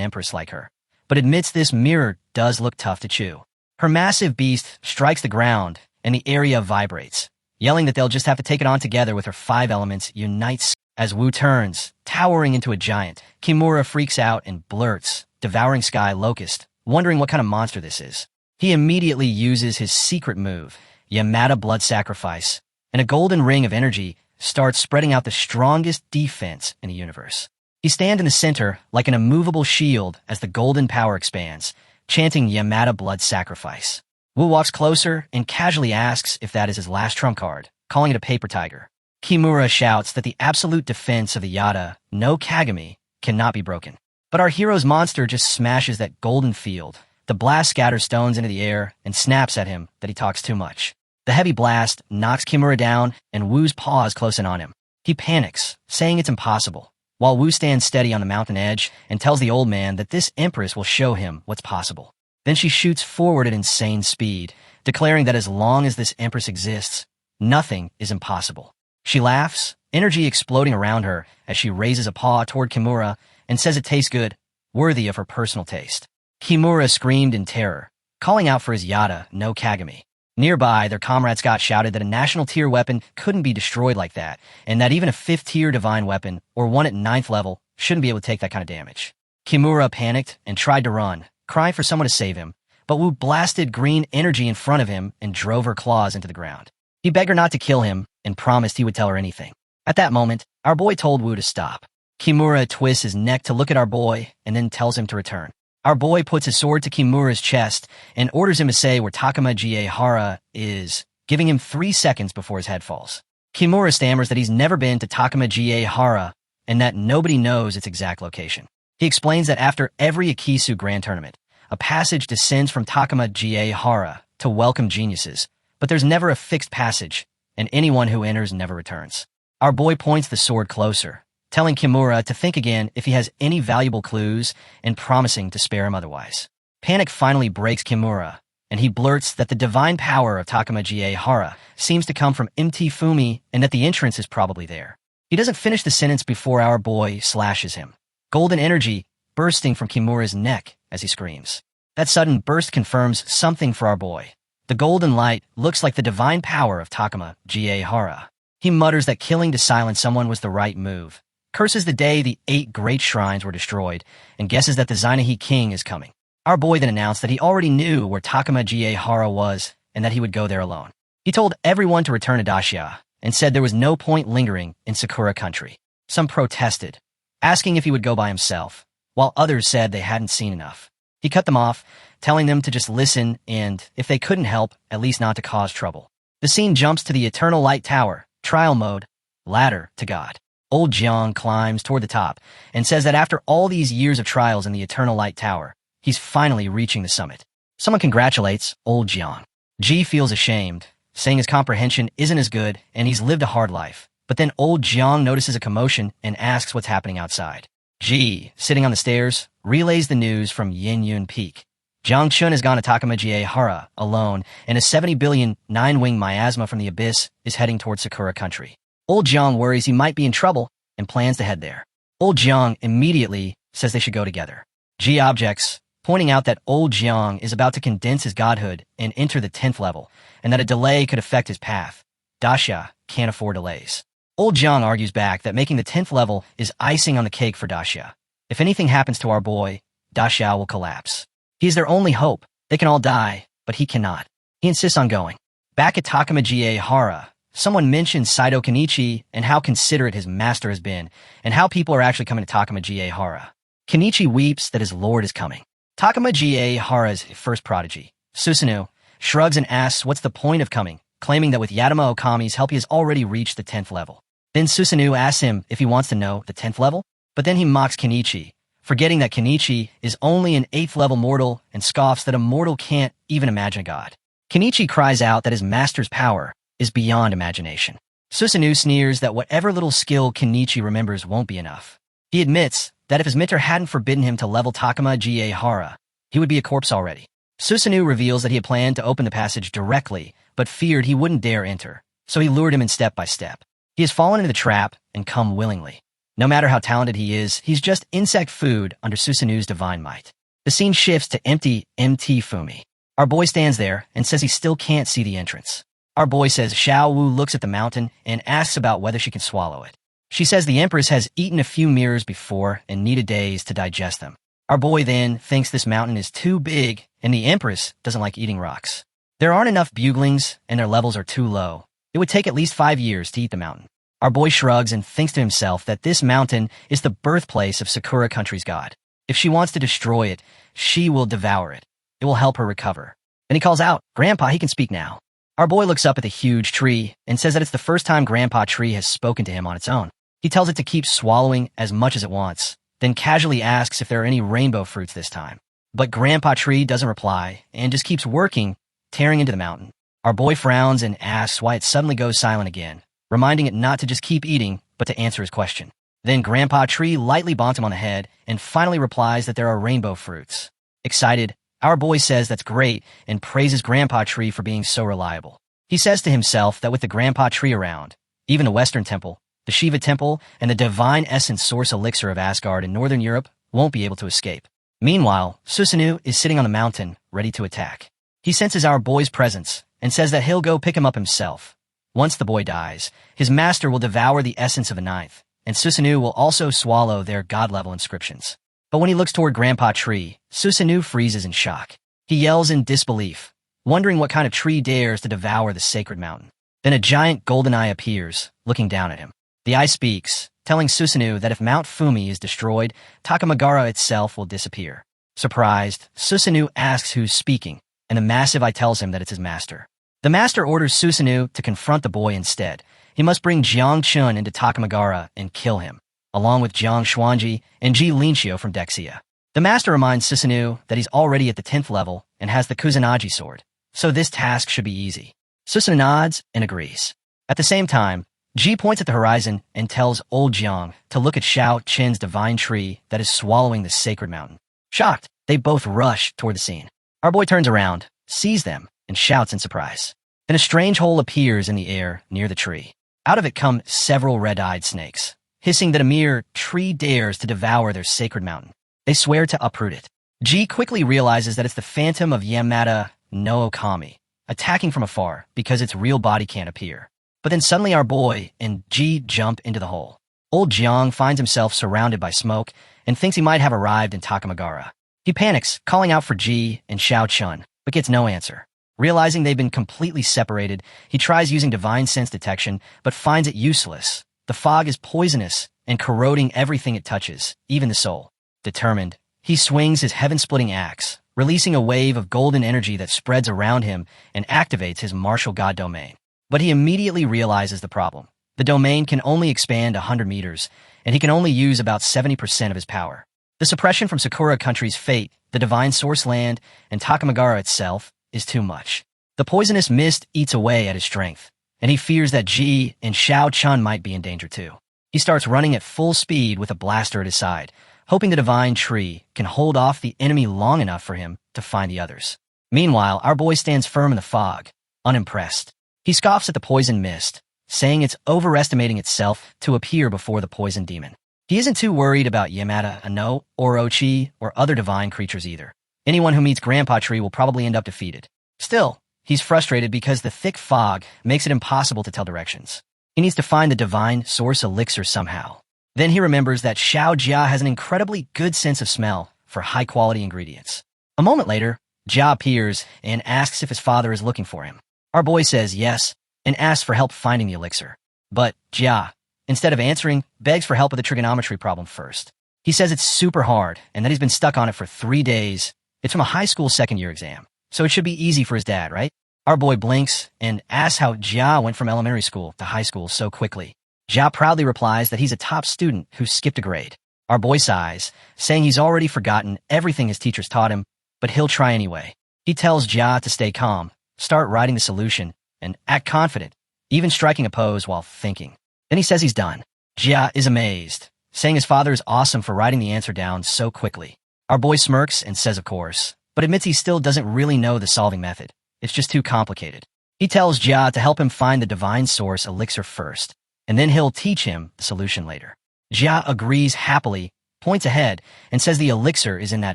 empress like her, but admits this mirror does look tough to chew. Her massive beast strikes the ground, and the area vibrates, yelling that they'll just have to take it on together with her 5 elements unites. As Wu turns, towering into a giant, Kimura freaks out and blurts, devouring sky locust, wondering what kind of monster this is. He immediately uses his secret move, Yamada Blood Sacrifice, and a golden ring of energy starts spreading out the strongest defense in the universe. He stands in the center like an immovable shield as the golden power expands, chanting Yamada Blood Sacrifice. Wu walks closer and casually asks if that is his last trump card, calling it a paper tiger. Kimura shouts that the absolute defense of the Yada no Kagami cannot be broken. But our hero's monster just smashes that golden field. The blast scatters stones into the air and snaps at him that he talks too much. The heavy blast knocks Kimura down, and Wu's paws close in on him. He panics, saying it's impossible, while Wu stands steady on the mountain edge and tells the old man that this empress will show him what's possible. Then she shoots forward at insane speed, declaring that as long as this empress exists, nothing is impossible. She laughs, energy exploding around her as she raises a paw toward Kimura and says it tastes good, worthy of her personal taste. Kimura screamed in terror, calling out for his Yada no Kagami. Nearby, their comrade Scott shouted that a national tier weapon couldn't be destroyed like that, and that even a 5th tier divine weapon, or one at 9th level, shouldn't be able to take that kind of damage. Kimura panicked and tried to run, crying for someone to save him, but Wu blasted green energy in front of him and drove her claws into the ground. He begged her not to kill him and promised he would tell her anything. At that moment, our boy told Wu to stop. Kimura twists his neck to look at our boy and then tells him to return. Our boy puts his sword to Kimura's chest and orders him to say where Takuma Hara is, giving him 3 seconds before his head falls. Kimura stammers that he's never been to Takuma Hara and that nobody knows its exact location. He explains that after every Akisu Grand Tournament, a passage descends from Takuma Hara to welcome geniuses, but there's never a fixed passage, and anyone who enters never returns. Our boy points the sword closer, telling Kimura to think again if he has any valuable clues and promising to spare him otherwise. Panic finally breaks Kimura, and he blurts that the divine power of Takuma Hara seems to come from MT Fumi and that the entrance is probably there. He doesn't finish the sentence before our boy slashes him, golden energy bursting from Kimura's neck as he screams. That sudden burst confirms something for our boy. The golden light looks like the divine power of Takuma Hara. He mutters that killing to silence someone was the right move, curses the day the 8 great shrines were destroyed, and guesses that the Zainahi king is coming. Our boy then announced that he already knew where Takuma Hara was and that he would go there alone. He told everyone to return to Dacia and said there was no point lingering in Sakura country. Some protested, asking if he would go by himself, while others said they hadn't seen enough. He cut them off, telling them to just listen and, if they couldn't help, at least not to cause trouble. The scene jumps to the Eternal Light Tower, trial mode, ladder to God. Old Jiang climbs toward the top and says that after all these years of trials in the Eternal Light Tower, he's finally reaching the summit. Someone congratulates old Jiang. Ji feels ashamed, saying his comprehension isn't as good and he's lived a hard life. But then old Jiang notices a commotion and asks what's happening outside. Ji, sitting on the stairs, relays the news from Yin Yun Peak. Jiang Chun has gone to Takamaji Hara alone, and a 70 billion nine-wing miasma from the abyss is heading towards Sakura country. Old Jiang worries he might be in trouble and plans to head there. Old Jiang immediately says they should go together. Ji objects, pointing out that Old Jiang is about to condense his godhood and enter the 10th level, and that a delay could affect his path. Daxia can't afford delays. Old Jiang argues back that making the 10th level is icing on the cake for Daxia. If anything happens to our boy, Daxia will collapse. He is their only hope. They can all die, but he cannot. He insists on going. Back at Takamaji Hara, someone mentions Saito Kenichi and how considerate his master has been, and how people are actually coming to Takamaji Hara. Kenichi weeps that his lord is coming. Takamaji Hara's first prodigy, Susanoo, shrugs and asks what's the point of coming, claiming that with Yatama Okami's help he has already reached the 10th level. Then Susanoo asks him if he wants to know the 10th level, but then he mocks Kenichi, forgetting that Kenichi is only an 8th level mortal and scoffs that a mortal can't even imagine a god. Kenichi cries out that his master's power is beyond imagination. Susanoo sneers that whatever little skill Kenichi remembers won't be enough. He admits that if his mentor hadn't forbidden him to level Takamaji Hara, he would be a corpse already. Susanoo reveals that he had planned to open the passage directly, but feared he wouldn't dare enter, so he lured him in step by step. He has fallen into the trap and come willingly. No matter how talented he is, he's just insect food under Susanoo's divine might. The scene shifts to empty MT Fumi. Our boy stands there and says he still can't see the entrance. Our boy says Xiao Wu looks at the mountain and asks about whether she can swallow it. She says the Empress has eaten a few mirrors before and needed days to digest them. Our boy then thinks this mountain is too big and the Empress doesn't like eating rocks. There aren't enough buglings and their levels are too low. It would take at least 5 years to eat the mountain. Our boy shrugs and thinks to himself that this mountain is the birthplace of Sakura country's god. If she wants to destroy it, she will devour it. It will help her recover. Then he calls out, "Grandpa, he can speak now." Our boy looks up at the huge tree and says that it's the first time Grandpa Tree has spoken to him on its own. He tells it to keep swallowing as much as it wants, then casually asks if there are any rainbow fruits this time. But Grandpa Tree doesn't reply and just keeps working, tearing into the mountain. Our boy frowns and asks why it suddenly goes silent again, reminding it not to just keep eating, but to answer his question. Then Grandpa Tree lightly bonks him on the head and finally replies that there are rainbow fruits. Excited, our boy says that's great and praises Grandpa Tree for being so reliable. He says to himself that with the Grandpa Tree around, even the Western Temple, the Shiva Temple, and the Divine Essence Source Elixir of Asgard in Northern Europe won't be able to escape. Meanwhile, Susanoo is sitting on the mountain, ready to attack. He senses our boy's presence and says that he'll go pick him up himself. Once the boy dies, his master will devour the essence of a ninth, and Susanoo will also swallow their god-level inscriptions. But when he looks toward Grandpa Tree, Susanoo freezes in shock. He yells in disbelief, wondering what kind of tree dares to devour the sacred mountain. Then a giant golden eye appears, looking down at him. The eye speaks, telling Susanoo that if Mount Fumi is destroyed, Takamagara itself will disappear. Surprised, Susanoo asks who's speaking, and the massive eye tells him that it's his master. The master orders Susanoo to confront the boy instead. He must bring Jiang Chun into Takamagara and kill him, along with Jiang Xuanji and Ji Linxiu from Dexia. The master reminds Susanoo that he's already at the 10th level and has the Kusanagi sword, so this task should be easy. Susanoo nods and agrees. At the same time, Ji points at the horizon and tells old Jiang to look at Xiao Qin's divine tree that is swallowing the sacred mountain. Shocked, they both rush toward the scene. Our boy turns around, sees them, and shouts in surprise. Then a strange hole appears in the air near the tree. Out of it come several red-eyed snakes, hissing that a mere tree dares to devour their sacred mountain. They swear to uproot it. Ji quickly realizes that it's the phantom of Yamada no Okami, attacking from afar because its real body can't appear. But then suddenly our boy and Ji jump into the hole. Old Jiang finds himself surrounded by smoke and thinks he might have arrived in Takamagara. He panics, calling out for Ji and Xiao Chun, but gets no answer. Realizing they've been completely separated, he tries using divine sense detection, but finds it useless. The fog is poisonous and corroding everything it touches, even the soul. Determined, he swings his heaven-splitting axe, releasing a wave of golden energy that spreads around him and activates his martial god domain. But he immediately realizes the problem. The domain can only expand 100 meters, and he can only use about 70% of his power. The suppression from Sakura country's fate, the divine source land, and Takamagara itself is too much. The poisonous mist eats away at his strength, and he fears that Ji and Xiao Chun might be in danger too. He starts running at full speed with a blaster at his side, hoping the divine tree can hold off the enemy long enough for him to find the others. Meanwhile, our boy stands firm in the fog, unimpressed. He scoffs at the poison mist, saying it's overestimating itself to appear before the poison demon. He isn't too worried about Yamada, Ano, Orochi, or other divine creatures either. Anyone who meets Grandpa Tree will probably end up defeated. Still, he's frustrated because the thick fog makes it impossible to tell directions. He needs to find the divine source elixir somehow. Then he remembers that Xiao Jia has an incredibly good sense of smell for high-quality ingredients. A moment later, Jia appears and asks if his father is looking for him. Our boy says yes and asks for help finding the elixir. But Jia, instead of answering, begs for help with the trigonometry problem first. He says it's super hard and that he's been stuck on it for 3 days. It's from a high school second-year exam, so it should be easy for his dad, right? Our boy blinks and asks how Jia went from elementary school to high school so quickly. Jia proudly replies that he's a top student who skipped a grade. Our boy sighs, saying he's already forgotten everything his teachers taught him, but he'll try anyway. He tells Jia to stay calm, start writing the solution, and act confident, even striking a pose while thinking. Then he says he's done. Jia is amazed, saying his father is awesome for writing the answer down so quickly. Our boy smirks and says of course, but admits he still doesn't really know the solving method. It's just too complicated. He tells Jia to help him find the divine source elixir first, and then he'll teach him the solution later. Jia agrees happily, points ahead, and says the elixir is in that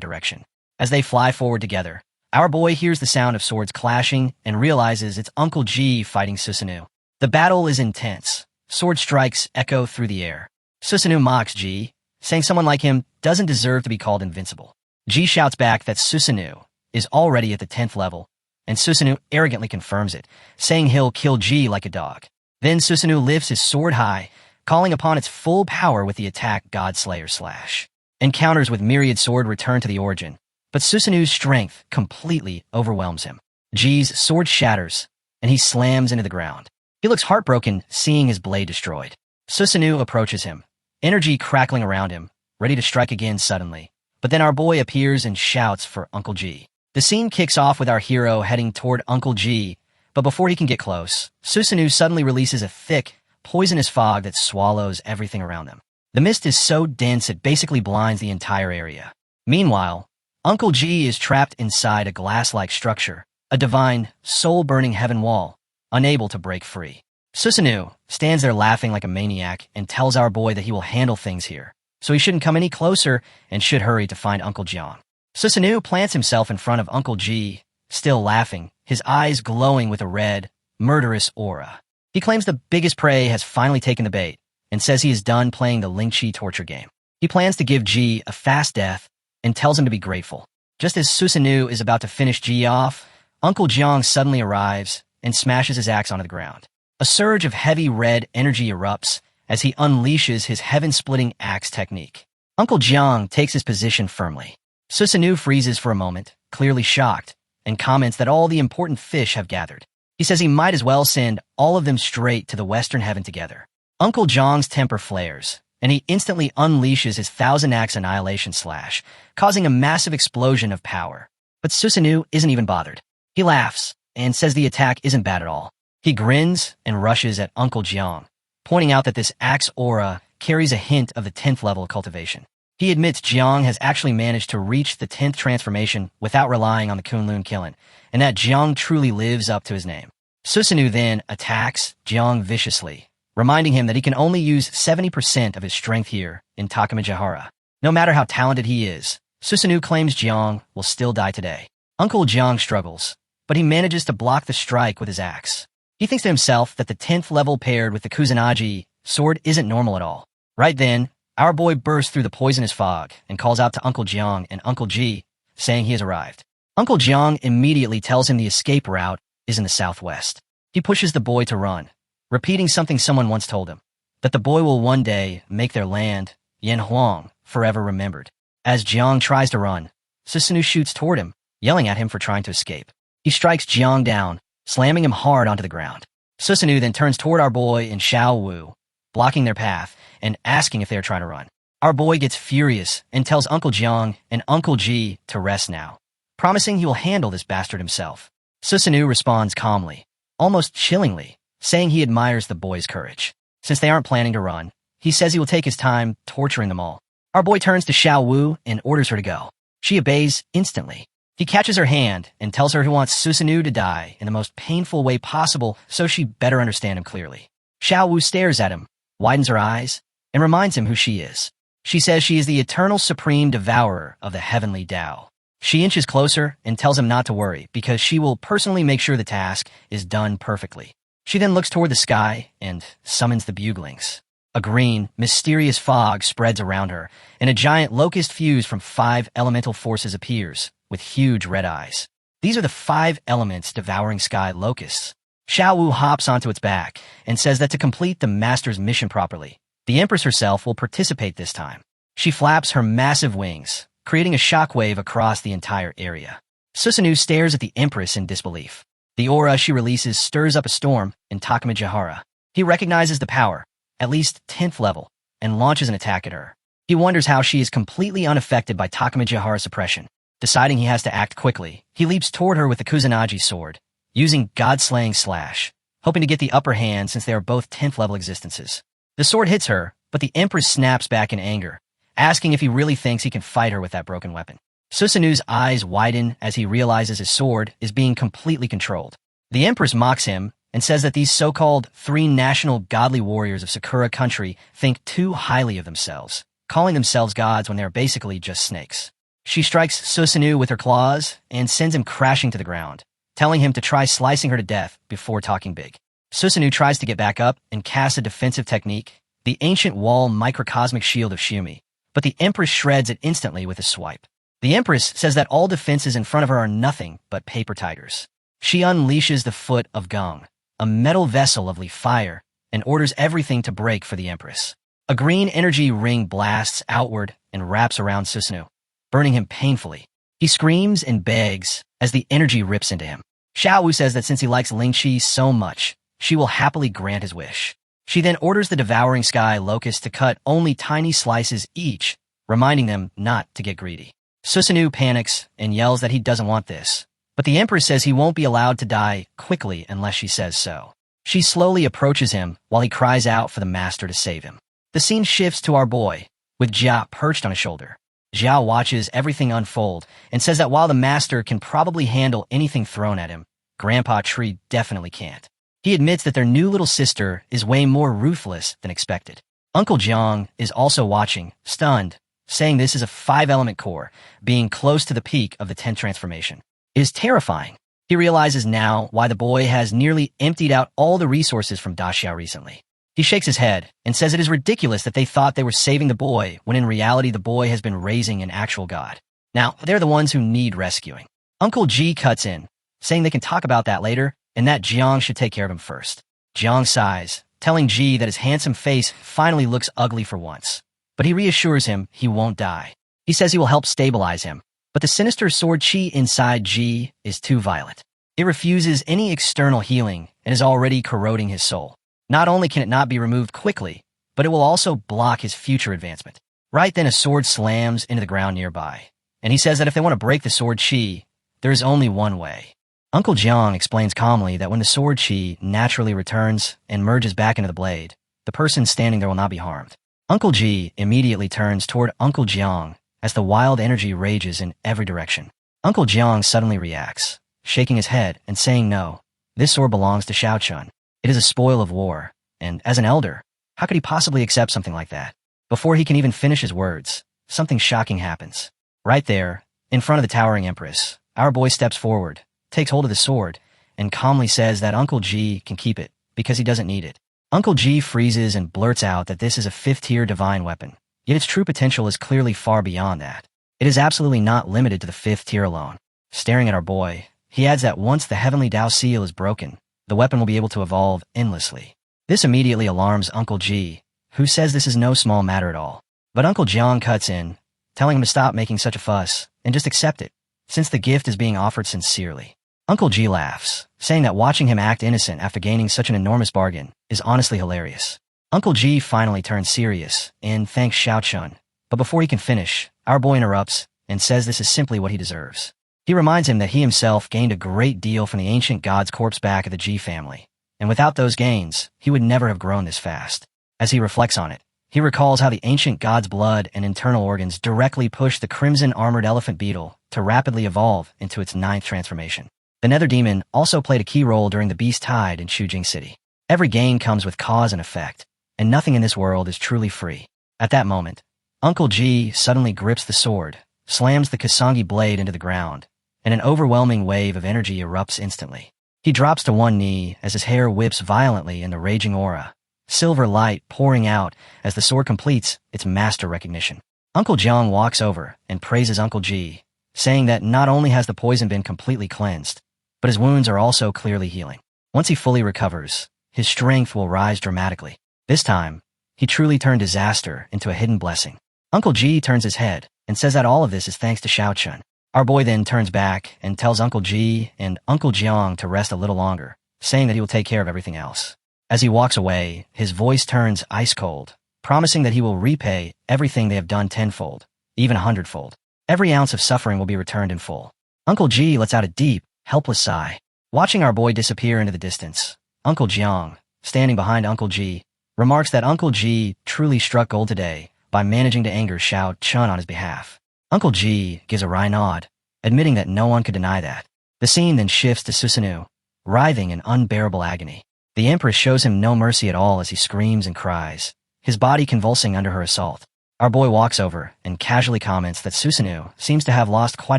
direction. As they fly forward together, our boy hears the sound of swords clashing and realizes it's Uncle G fighting Susanoo. The battle is intense. Sword strikes echo through the air. Susanoo mocks G, saying someone like him doesn't deserve to be called invincible. G shouts back that Susanoo is already at the 10th level, and Susanoo arrogantly confirms it, saying he'll kill G like a dog. Then Susanoo lifts his sword high, calling upon its full power with the attack Godslayer Slash. Encounters with Myriad Sword return to the origin, but Susanoo's strength completely overwhelms him. G's sword shatters, and he slams into the ground. He looks heartbroken, seeing his blade destroyed. Susanoo approaches him, energy crackling around him, ready to strike again suddenly. But then our boy appears and shouts for Uncle G. The scene kicks off with our hero heading toward Uncle G, but before he can get close, Susanoo suddenly releases a thick, poisonous fog that swallows everything around them. The mist is so dense it basically blinds the entire area. Meanwhile, Uncle G is trapped inside a glass-like structure, a divine, soul-burning heaven wall, unable to break free. Susanoo stands there laughing like a maniac and tells our boy that he will handle things here, so he shouldn't come any closer and should hurry to find Uncle Jiang. Susanoo plants himself in front of Uncle G, still laughing, his eyes glowing with a red, murderous aura. He claims the biggest prey has finally taken the bait and says he is done playing the Lingqi torture game. He plans to give G a fast death and tells him to be grateful. Just as Susanoo is about to finish G off, Uncle Jiang suddenly arrives and smashes his axe onto the ground. A surge of heavy red energy erupts as he unleashes his heaven-splitting axe technique. Uncle Jiang takes his position firmly. Susanoo freezes for a moment, clearly shocked, and comments that all the important fish have gathered. He says he might as well send all of them straight to the Western Heaven together. Uncle Jiang's temper flares, and he instantly unleashes his 1000-axe annihilation slash, causing a massive explosion of power. But Susanoo isn't even bothered. He laughs and says the attack isn't bad at all. He grins and rushes at Uncle Jiang, pointing out that this axe aura carries a hint of the 10th level of cultivation. He admits Jiang has actually managed to reach the 10th transformation without relying on the Kunlun killing, and that Jiang truly lives up to his name. Susanoo then attacks Jiang viciously, reminding him that he can only use 70% of his strength here in Takamijahara. No matter how talented he is, Susanoo claims Jiang will still die today. Uncle Jiang struggles, but he manages to block the strike with his axe. He thinks to himself that the 10th level paired with the Kusanagi sword isn't normal at all. Right then, our boy bursts through the poisonous fog and calls out to Uncle Jiang and Uncle G, saying he has arrived. Uncle Jiang immediately tells him the escape route is in the southwest. He pushes the boy to run, repeating something someone once told him, that the boy will one day make their land, Yanhuang, forever remembered. As Jiang tries to run, Susanoo shoots toward him, yelling at him for trying to escape. He strikes Jiang down, slamming him hard onto the ground. Susanoo then turns toward our boy and Xiao Wu, blocking their path and asking if they are trying to run. Our boy gets furious and tells Uncle Jiang and Uncle G to rest now, promising he will handle this bastard himself. Susanoo responds calmly, almost chillingly, saying he admires the boy's courage. Since they aren't planning to run, He says he will take his time torturing them all. Our boy turns to Xiao Wu and orders her to go. She obeys instantly. He catches her hand and tells her he wants Susanoo to die in the most painful way possible so she better understand him clearly. Xiao Wu stares at him, widens her eyes, and reminds him who she is. She says she is the eternal supreme devourer of the heavenly Tao. She inches closer and tells him not to worry because she will personally make sure the task is done perfectly. She then looks toward the sky and summons the buglings. A green, mysterious fog spreads around her, and a giant locust fused from 5 elemental forces appears, with huge red eyes. These are the 5 elements devouring sky locusts. Xiao Wu hops onto its back and says that to complete the master's mission properly, the Empress herself will participate this time. She flaps her massive wings, creating a shockwave across the entire area. Susanoo stares at the Empress in disbelief. The aura she releases stirs up a storm in Takamijihara. He recognizes the power, at least 10th level, and launches an attack at her. He wonders how she is completely unaffected by Takamijihara's suppression. Deciding he has to act quickly, he leaps toward her with the Kusanagi sword, using God-slaying slash, hoping to get the upper hand since they are both 10th level existences. The sword hits her, but the Empress snaps back in anger, asking if he really thinks he can fight her with that broken weapon. Susanoo's eyes widen as he realizes his sword is being completely controlled. The Empress mocks him and says that these so-called 3 national godly warriors of Sakura country think too highly of themselves, calling themselves gods when they are basically just snakes. She strikes Susanoo with her claws and sends him crashing to the ground, telling him to try slicing her to death before talking big. Susanoo tries to get back up and casts a defensive technique, the ancient wall microcosmic shield of Shumi, but the Empress shreds it instantly with a swipe. The Empress says that all defenses in front of her are nothing but paper tigers. She unleashes the foot of Gong, a metal vessel of fire, and orders everything to break for the Empress. A green energy ring blasts outward and wraps around Susanoo, burning him painfully. He screams and begs as the energy rips into him. Xiao Wu says that since he likes Ling Qi so much, she will happily grant his wish. She then orders the devouring sky locusts to cut only tiny slices each, reminding them not to get greedy. Susanoo panics and yells that he doesn't want this, but the Empress says he won't be allowed to die quickly unless she says so. She slowly approaches him while he cries out for the master to save him. The scene shifts to our boy, with Jia perched on his shoulder. Jia watches everything unfold and says that while the master can probably handle anything thrown at him, Grandpa Tree definitely can't. He admits that their new little sister is way more ruthless than expected. Uncle Jiang is also watching, stunned, saying this is a 5-element core, being close to the peak of the 10th transformation. It is terrifying. He realizes now why the boy has nearly emptied out all the resources from Daxiao recently. He shakes his head and says it is ridiculous that they thought they were saving the boy when in reality the boy has been raising an actual god. Now, they're the ones who need rescuing. Uncle Ji cuts in, saying they can talk about that later and that Jiang should take care of him first. Jiang sighs, telling Ji that his handsome face finally looks ugly for once. But he reassures him he won't die. He says he will help stabilize him, but the sinister sword chi inside Ji is too violent. It refuses any external healing and is already corroding his soul. Not only can it not be removed quickly, but it will also block his future advancement. Right then a sword slams into the ground nearby, and he says that if they want to break the sword chi, there is only one way. Uncle Jiang explains calmly that when the sword chi naturally returns and merges back into the blade, the person standing there will not be harmed. Uncle Ji immediately turns toward Uncle Jiang as the wild energy rages in every direction. Uncle Jiang suddenly reacts, shaking his head and saying no. This sword belongs to Xiao Chun. It is a spoil of war, and as an elder, how could he possibly accept something like that? Before he can even finish his words, something shocking happens. Right there, in front of the towering Empress, our boy steps forward, takes hold of the sword, and calmly says that Uncle Ji can keep it because he doesn't need it. Uncle Ji freezes and blurts out that this is a 5th-tier divine weapon, yet its true potential is clearly far beyond that. It is absolutely not limited to the 5th tier alone. Staring at our boy, he adds that once the Heavenly Tao seal is broken, the weapon will be able to evolve endlessly. This immediately alarms Uncle Ji, who says this is no small matter at all. But Uncle Jiang cuts in, telling him to stop making such a fuss and just accept it, since the gift is being offered sincerely. Uncle Ji laughs, saying that watching him act innocent after gaining such an enormous bargain is honestly hilarious. Uncle Ji finally turns serious and thanks Xiao Chun, but before he can finish, our boy interrupts and says this is simply what he deserves. He reminds him that he himself gained a great deal from the ancient god's corpse back of the Ji family, and without those gains, he would never have grown this fast. As he reflects on it, He recalls how the ancient god's blood and internal organs directly pushed the crimson armored elephant beetle to rapidly evolve into its 9th transformation. The Nether Demon also played a key role during the Beast Tide in Shujing City. Every gain comes with cause and effect, and nothing in this world is truly free. At that moment, Uncle G suddenly grips the sword, slams the Kasangi blade into the ground, and an overwhelming wave of energy erupts instantly. He drops to one knee as his hair whips violently in the raging aura, silver light pouring out as the sword completes its master recognition. Uncle Jiang walks over and praises Uncle G, saying that not only has the poison been completely cleansed, but his wounds are also clearly healing. Once he fully recovers, his strength will rise dramatically. This time, he truly turned disaster into a hidden blessing. Uncle G turns his head and says that all of this is thanks to Xiao Chun. Our boy then turns back and tells Uncle G and Uncle Jiang to rest a little longer, saying that he will take care of everything else. As he walks away, his voice turns ice cold, promising that he will repay everything they have done tenfold, even 100-fold. Every ounce of suffering will be returned in full. Uncle G lets out a deep, helpless sigh. Watching our boy disappear into the distance, Uncle Jiang, standing behind Uncle G, remarks that Uncle G truly struck gold today by managing to anger Xiao Chun on his behalf. Uncle G gives a wry nod, admitting that no one could deny that. The scene then shifts to Susanoo, writhing in unbearable agony. The Empress shows him no mercy at all as he screams and cries, his body convulsing under her assault. Our boy walks over and casually comments that Susanoo seems to have lost quite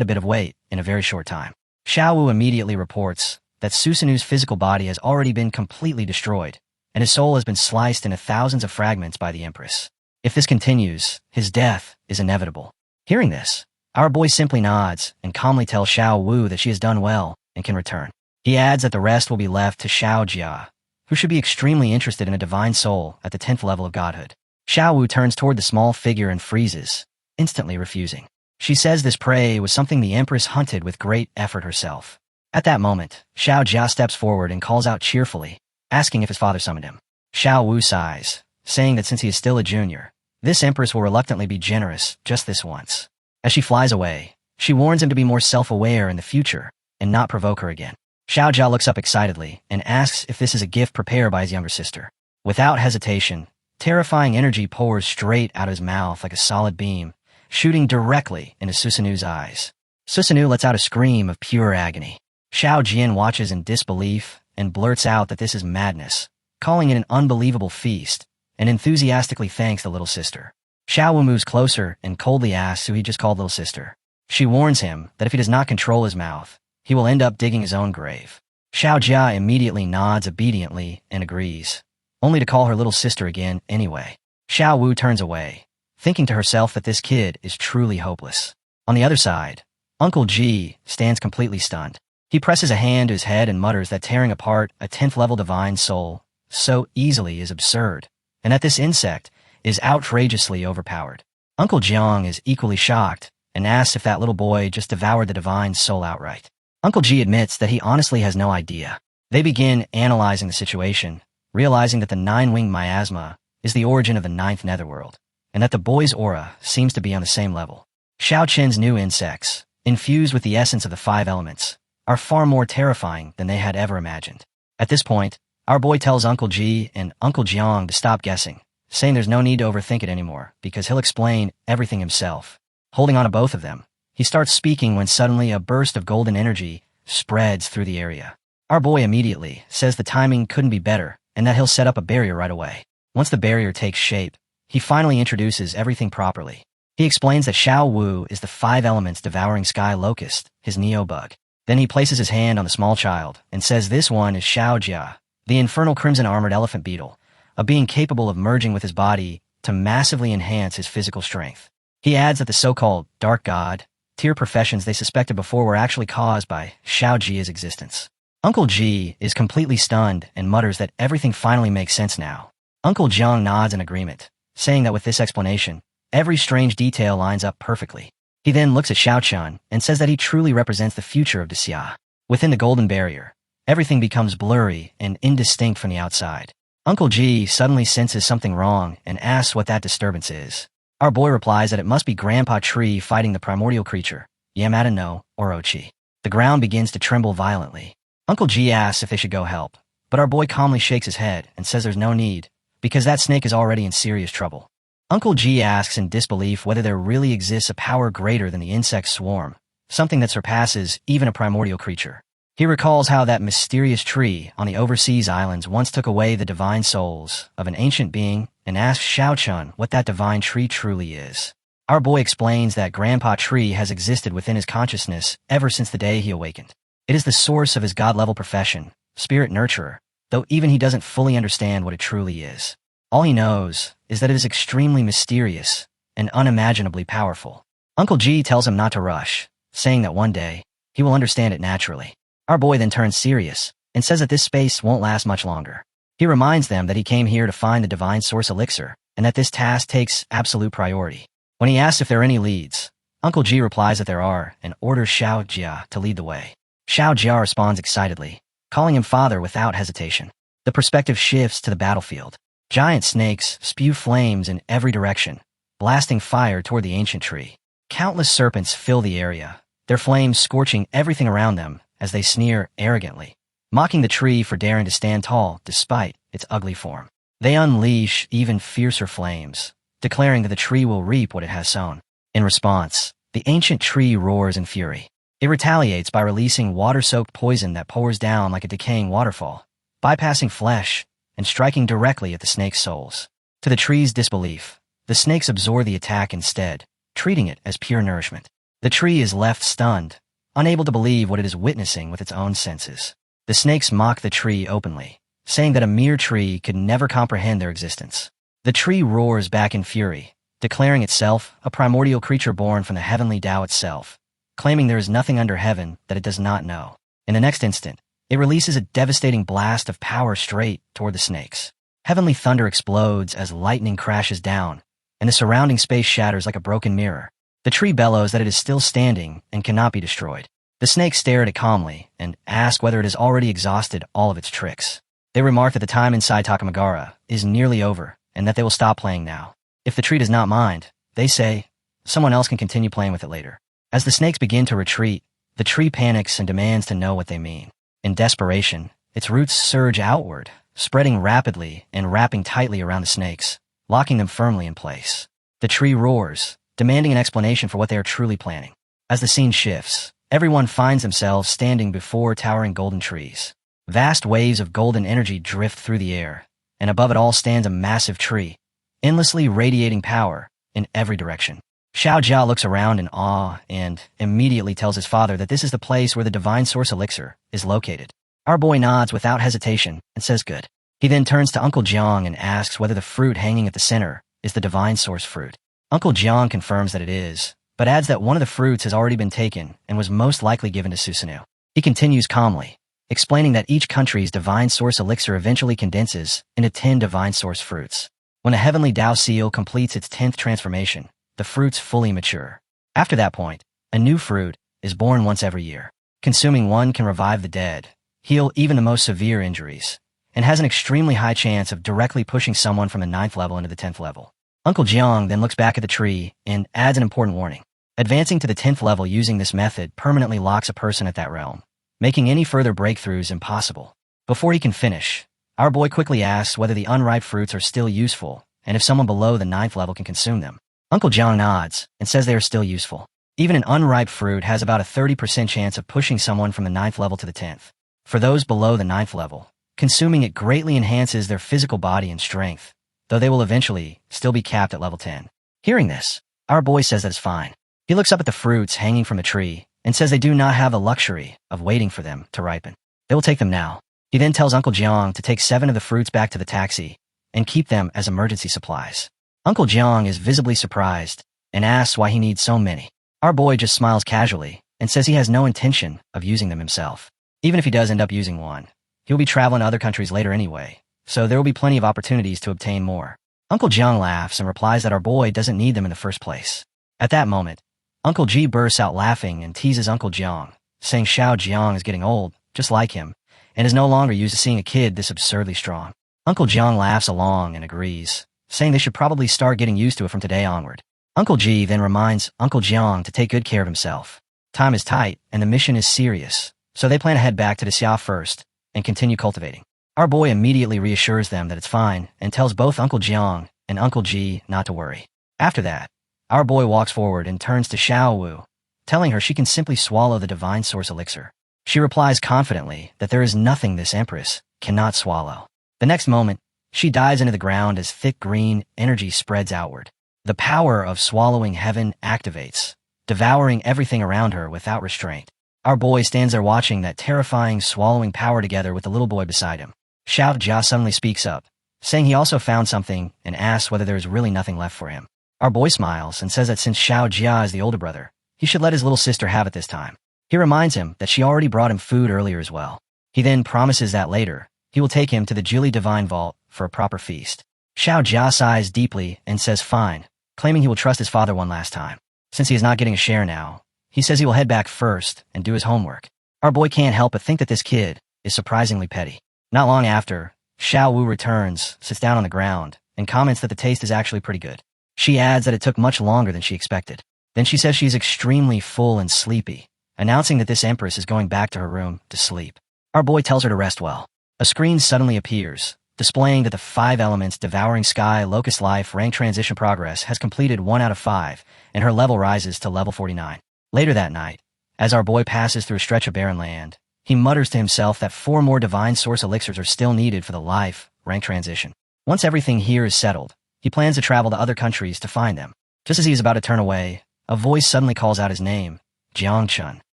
a bit of weight in a very short time. Xiao Wu immediately reports that Susanoo's physical body has already been completely destroyed, and his soul has been sliced into thousands of fragments by the Empress. If this continues, his death is inevitable. Hearing this, our boy simply nods and calmly tells Xiao Wu that she has done well and can return. He adds that the rest will be left to Xiao Jia, who should be extremely interested in a divine soul at the 10th level of godhood. Xiao Wu turns toward the small figure and freezes, instantly refusing. She says this prey was something the Empress hunted with great effort herself. At that moment, Xiao Jia steps forward and calls out cheerfully, asking if his father summoned him. Xiao Wu sighs, saying that since he is still a junior, this Empress will reluctantly be generous just this once. As she flies away, she warns him to be more self-aware in the future and not provoke her again. Xiao Jia looks up excitedly and asks if this is a gift prepared by his younger sister. Without hesitation, terrifying energy pours straight out of his mouth like a solid beam, shooting directly into Susanoo's eyes. Susanoo lets out a scream of pure agony. Xiao Jian watches in disbelief and blurts out that this is madness, calling it an unbelievable feast, and enthusiastically thanks the little sister. Xiao Wu moves closer and coldly asks who he just called little sister. She warns him that if he does not control his mouth, he will end up digging his own grave. Xiao Jia immediately nods obediently and agrees, only to call her little sister again anyway. Xiao Wu turns away, thinking to herself that this kid is truly hopeless. On the other side, Uncle G stands completely stunned. He presses a hand to his head and mutters that tearing apart a 10th level divine soul so easily is absurd, and that this insect is outrageously overpowered. Uncle Jiang is equally shocked and asks if that little boy just devoured the divine soul outright. Uncle G admits that he honestly has no idea. They begin analyzing the situation, realizing that the 9-winged miasma is the origin of the 9th netherworld, and that the boy's aura seems to be on the same level. Xiao Qin's new insects, infused with the essence of the 5 elements, are far more terrifying than they had ever imagined. At this point, our boy tells Uncle G and Uncle Jiang to stop guessing, saying there's no need to overthink it anymore because he'll explain everything himself. Holding on to both of them, he starts speaking when suddenly a burst of golden energy spreads through the area. Our boy immediately says the timing couldn't be better and that he'll set up a barrier right away. Once the barrier takes shape, he finally introduces everything properly. He explains that Xiao Wu is the 5 elements devouring sky locust, his neo-bug. Then he places his hand on the small child and says this one is Xiao Jia, the infernal crimson armored elephant beetle, a being capable of merging with his body to massively enhance his physical strength. He adds that the so-called dark god, tier professions they suspected before were actually caused by Xiao Jia's existence. Uncle G is completely stunned and mutters that everything finally makes sense now. Uncle Jiang nods in agreement, saying that with this explanation, every strange detail lines up perfectly. He then looks at Xiao Chun and says that he truly represents the future of Xia. Within the golden barrier, everything becomes blurry and indistinct from the outside. Uncle G suddenly senses something wrong and asks what that disturbance is. Our boy replies that it must be Grandpa Tree fighting the primordial creature, Yamada no Orochi. The ground begins to tremble violently. Uncle G asks if they should go help, but our boy calmly shakes his head and says there's no need, because that snake is already in serious trouble. Uncle G asks in disbelief whether there really exists a power greater than the insect swarm, something that surpasses even a primordial creature. He recalls how that mysterious tree on the overseas islands once took away the divine souls of an ancient being and asks Xiao-chun what that divine tree truly is. Our boy explains that Grandpa Tree has existed within his consciousness ever since the day he awakened. It is the source of his god-level profession, spirit nurturer, though even he doesn't fully understand what it truly is. All he knows is that it is extremely mysterious and unimaginably powerful. Uncle G tells him not to rush, saying that one day, he will understand it naturally. Our boy then turns serious and says that this space won't last much longer. He reminds them that he came here to find the divine source elixir and that this task takes absolute priority. When he asks if there are any leads, Uncle G replies that there are and orders Xiao Jia to lead the way. Xiao Jia responds excitedly, calling him father without hesitation. The perspective shifts to the battlefield. Giant snakes spew flames in every direction, blasting fire toward the ancient tree. Countless serpents fill the area, their flames scorching everything around them as they sneer arrogantly, mocking the tree for daring to stand tall despite its ugly form. They unleash even fiercer flames, declaring that the tree will reap what it has sown. In response, the ancient tree roars in fury. It retaliates by releasing water-soaked poison that pours down like a decaying waterfall, bypassing flesh and striking directly at the snake's souls. To the tree's disbelief, the snakes absorb the attack instead, treating it as pure nourishment. The tree is left stunned, unable to believe what it is witnessing with its own senses. The snakes mock the tree openly, saying that a mere tree could never comprehend their existence. The tree roars back in fury, declaring itself a primordial creature born from the heavenly Tao itself, claiming there is nothing under heaven that it does not know. In the next instant, it releases a devastating blast of power straight toward the snakes. Heavenly thunder explodes as lightning crashes down, and the surrounding space shatters like a broken mirror. The tree bellows that it is still standing and cannot be destroyed. The snakes stare at it calmly and ask whether it has already exhausted all of its tricks. They remark that the time inside Takamagara is nearly over and that they will stop playing now. If the tree does not mind, they say, someone else can continue playing with it later. As the snakes begin to retreat, the tree panics and demands to know what they mean. In desperation, its roots surge outward, spreading rapidly and wrapping tightly around the snakes, locking them firmly in place. The tree roars, demanding an explanation for what they are truly planning. As the scene shifts, everyone finds themselves standing before towering golden trees. Vast waves of golden energy drift through the air, and above it all stands a massive tree, endlessly radiating power in every direction. Xiao Jia looks around in awe and immediately tells his father that this is the place where the divine source elixir is located. Our boy nods without hesitation and says good. He then turns to Uncle Jiang and asks whether the fruit hanging at the center is the divine source fruit. Uncle Jiang confirms that it is, but adds that one of the fruits has already been taken and was most likely given to Susanoo. He continues calmly, explaining that each country's divine source elixir eventually condenses into 10 divine source fruits. When a heavenly Tao seal completes its 10th transformation, the fruits fully mature. After that point, a new fruit is born once every year. Consuming one can revive the dead, heal even the most severe injuries, and has an extremely high chance of directly pushing someone from the 9th level into the 10th level. Uncle Jiang then looks back at the tree and adds an important warning. Advancing to the 10th level using this method permanently locks a person at that realm, making any further breakthroughs impossible. Before he can finish, our boy quickly asks whether the unripe fruits are still useful and if someone below the 9th level can consume them. Uncle Jiang nods and says they are still useful. Even an unripe fruit has about a 30% chance of pushing someone from the 9th level to the 10th. For those below the 9th level, consuming it greatly enhances their physical body and strength, though they will eventually still be capped at level 10. Hearing this, our boy says that it's fine. He looks up at the fruits hanging from the tree and says they do not have the luxury of waiting for them to ripen. They will take them now. He then tells Uncle Jiang to take 7 of the fruits back to the taxi and keep them as emergency supplies. Uncle Jiang is visibly surprised and asks why he needs so many. Our boy just smiles casually and says he has no intention of using them himself. Even if he does end up using one, he'll be traveling to other countries later anyway, so there will be plenty of opportunities to obtain more. Uncle Jiang laughs and replies that our boy doesn't need them in the first place. At that moment, Uncle G bursts out laughing and teases Uncle Jiang, saying Xiao Jiang is getting old, just like him, and is no longer used to seeing a kid this absurdly strong. Uncle Jiang laughs along and agrees, saying they should probably start getting used to it from today onward. Uncle G then reminds Uncle Jiang to take good care of himself. Time is tight and the mission is serious, so they plan to head back to the Xiao first and continue cultivating. Our boy immediately reassures them that it's fine and tells both Uncle Jiang and Uncle G not to worry. After that, our boy walks forward and turns to Xiao Wu, telling her she can simply swallow the divine source elixir. She replies confidently that there is nothing this empress cannot swallow. The next moment, she dives into the ground as thick green energy spreads outward. The power of swallowing heaven activates, devouring everything around her without restraint. Our boy stands there watching that terrifying swallowing power together with the little boy beside him. Xiao Jia suddenly speaks up, saying he also found something and asks whether there is really nothing left for him. Our boy smiles and says that since Xiao Jia is the older brother, he should let his little sister have it this time. He reminds him that she already brought him food earlier as well. He then promises that later, he will take him to the Jili Divine Vault for a proper feast. Xiao Jia sighs deeply and says fine, claiming he will trust his father one last time. Since he is not getting a share now, he says he will head back first and do his homework. Our boy can't help but think that this kid is surprisingly petty. Not long after, Xiao Wu returns, sits down on the ground, and comments that the taste is actually pretty good. She adds that it took much longer than she expected. Then she says she's extremely full and sleepy, announcing that this empress is going back to her room to sleep. Our boy tells her to rest well. A screen suddenly appears, displaying that the 5 elements devouring sky locust life rank transition progress has completed 1 out of 5, and her level rises to level 49. Later that night, as our boy passes through a stretch of barren land, he mutters to himself that 4 more divine source elixirs are still needed for the life rank transition. Once everything here is settled, he plans to travel to other countries to find them. Just as he is about to turn away, a voice suddenly calls out his name, Jiangchun.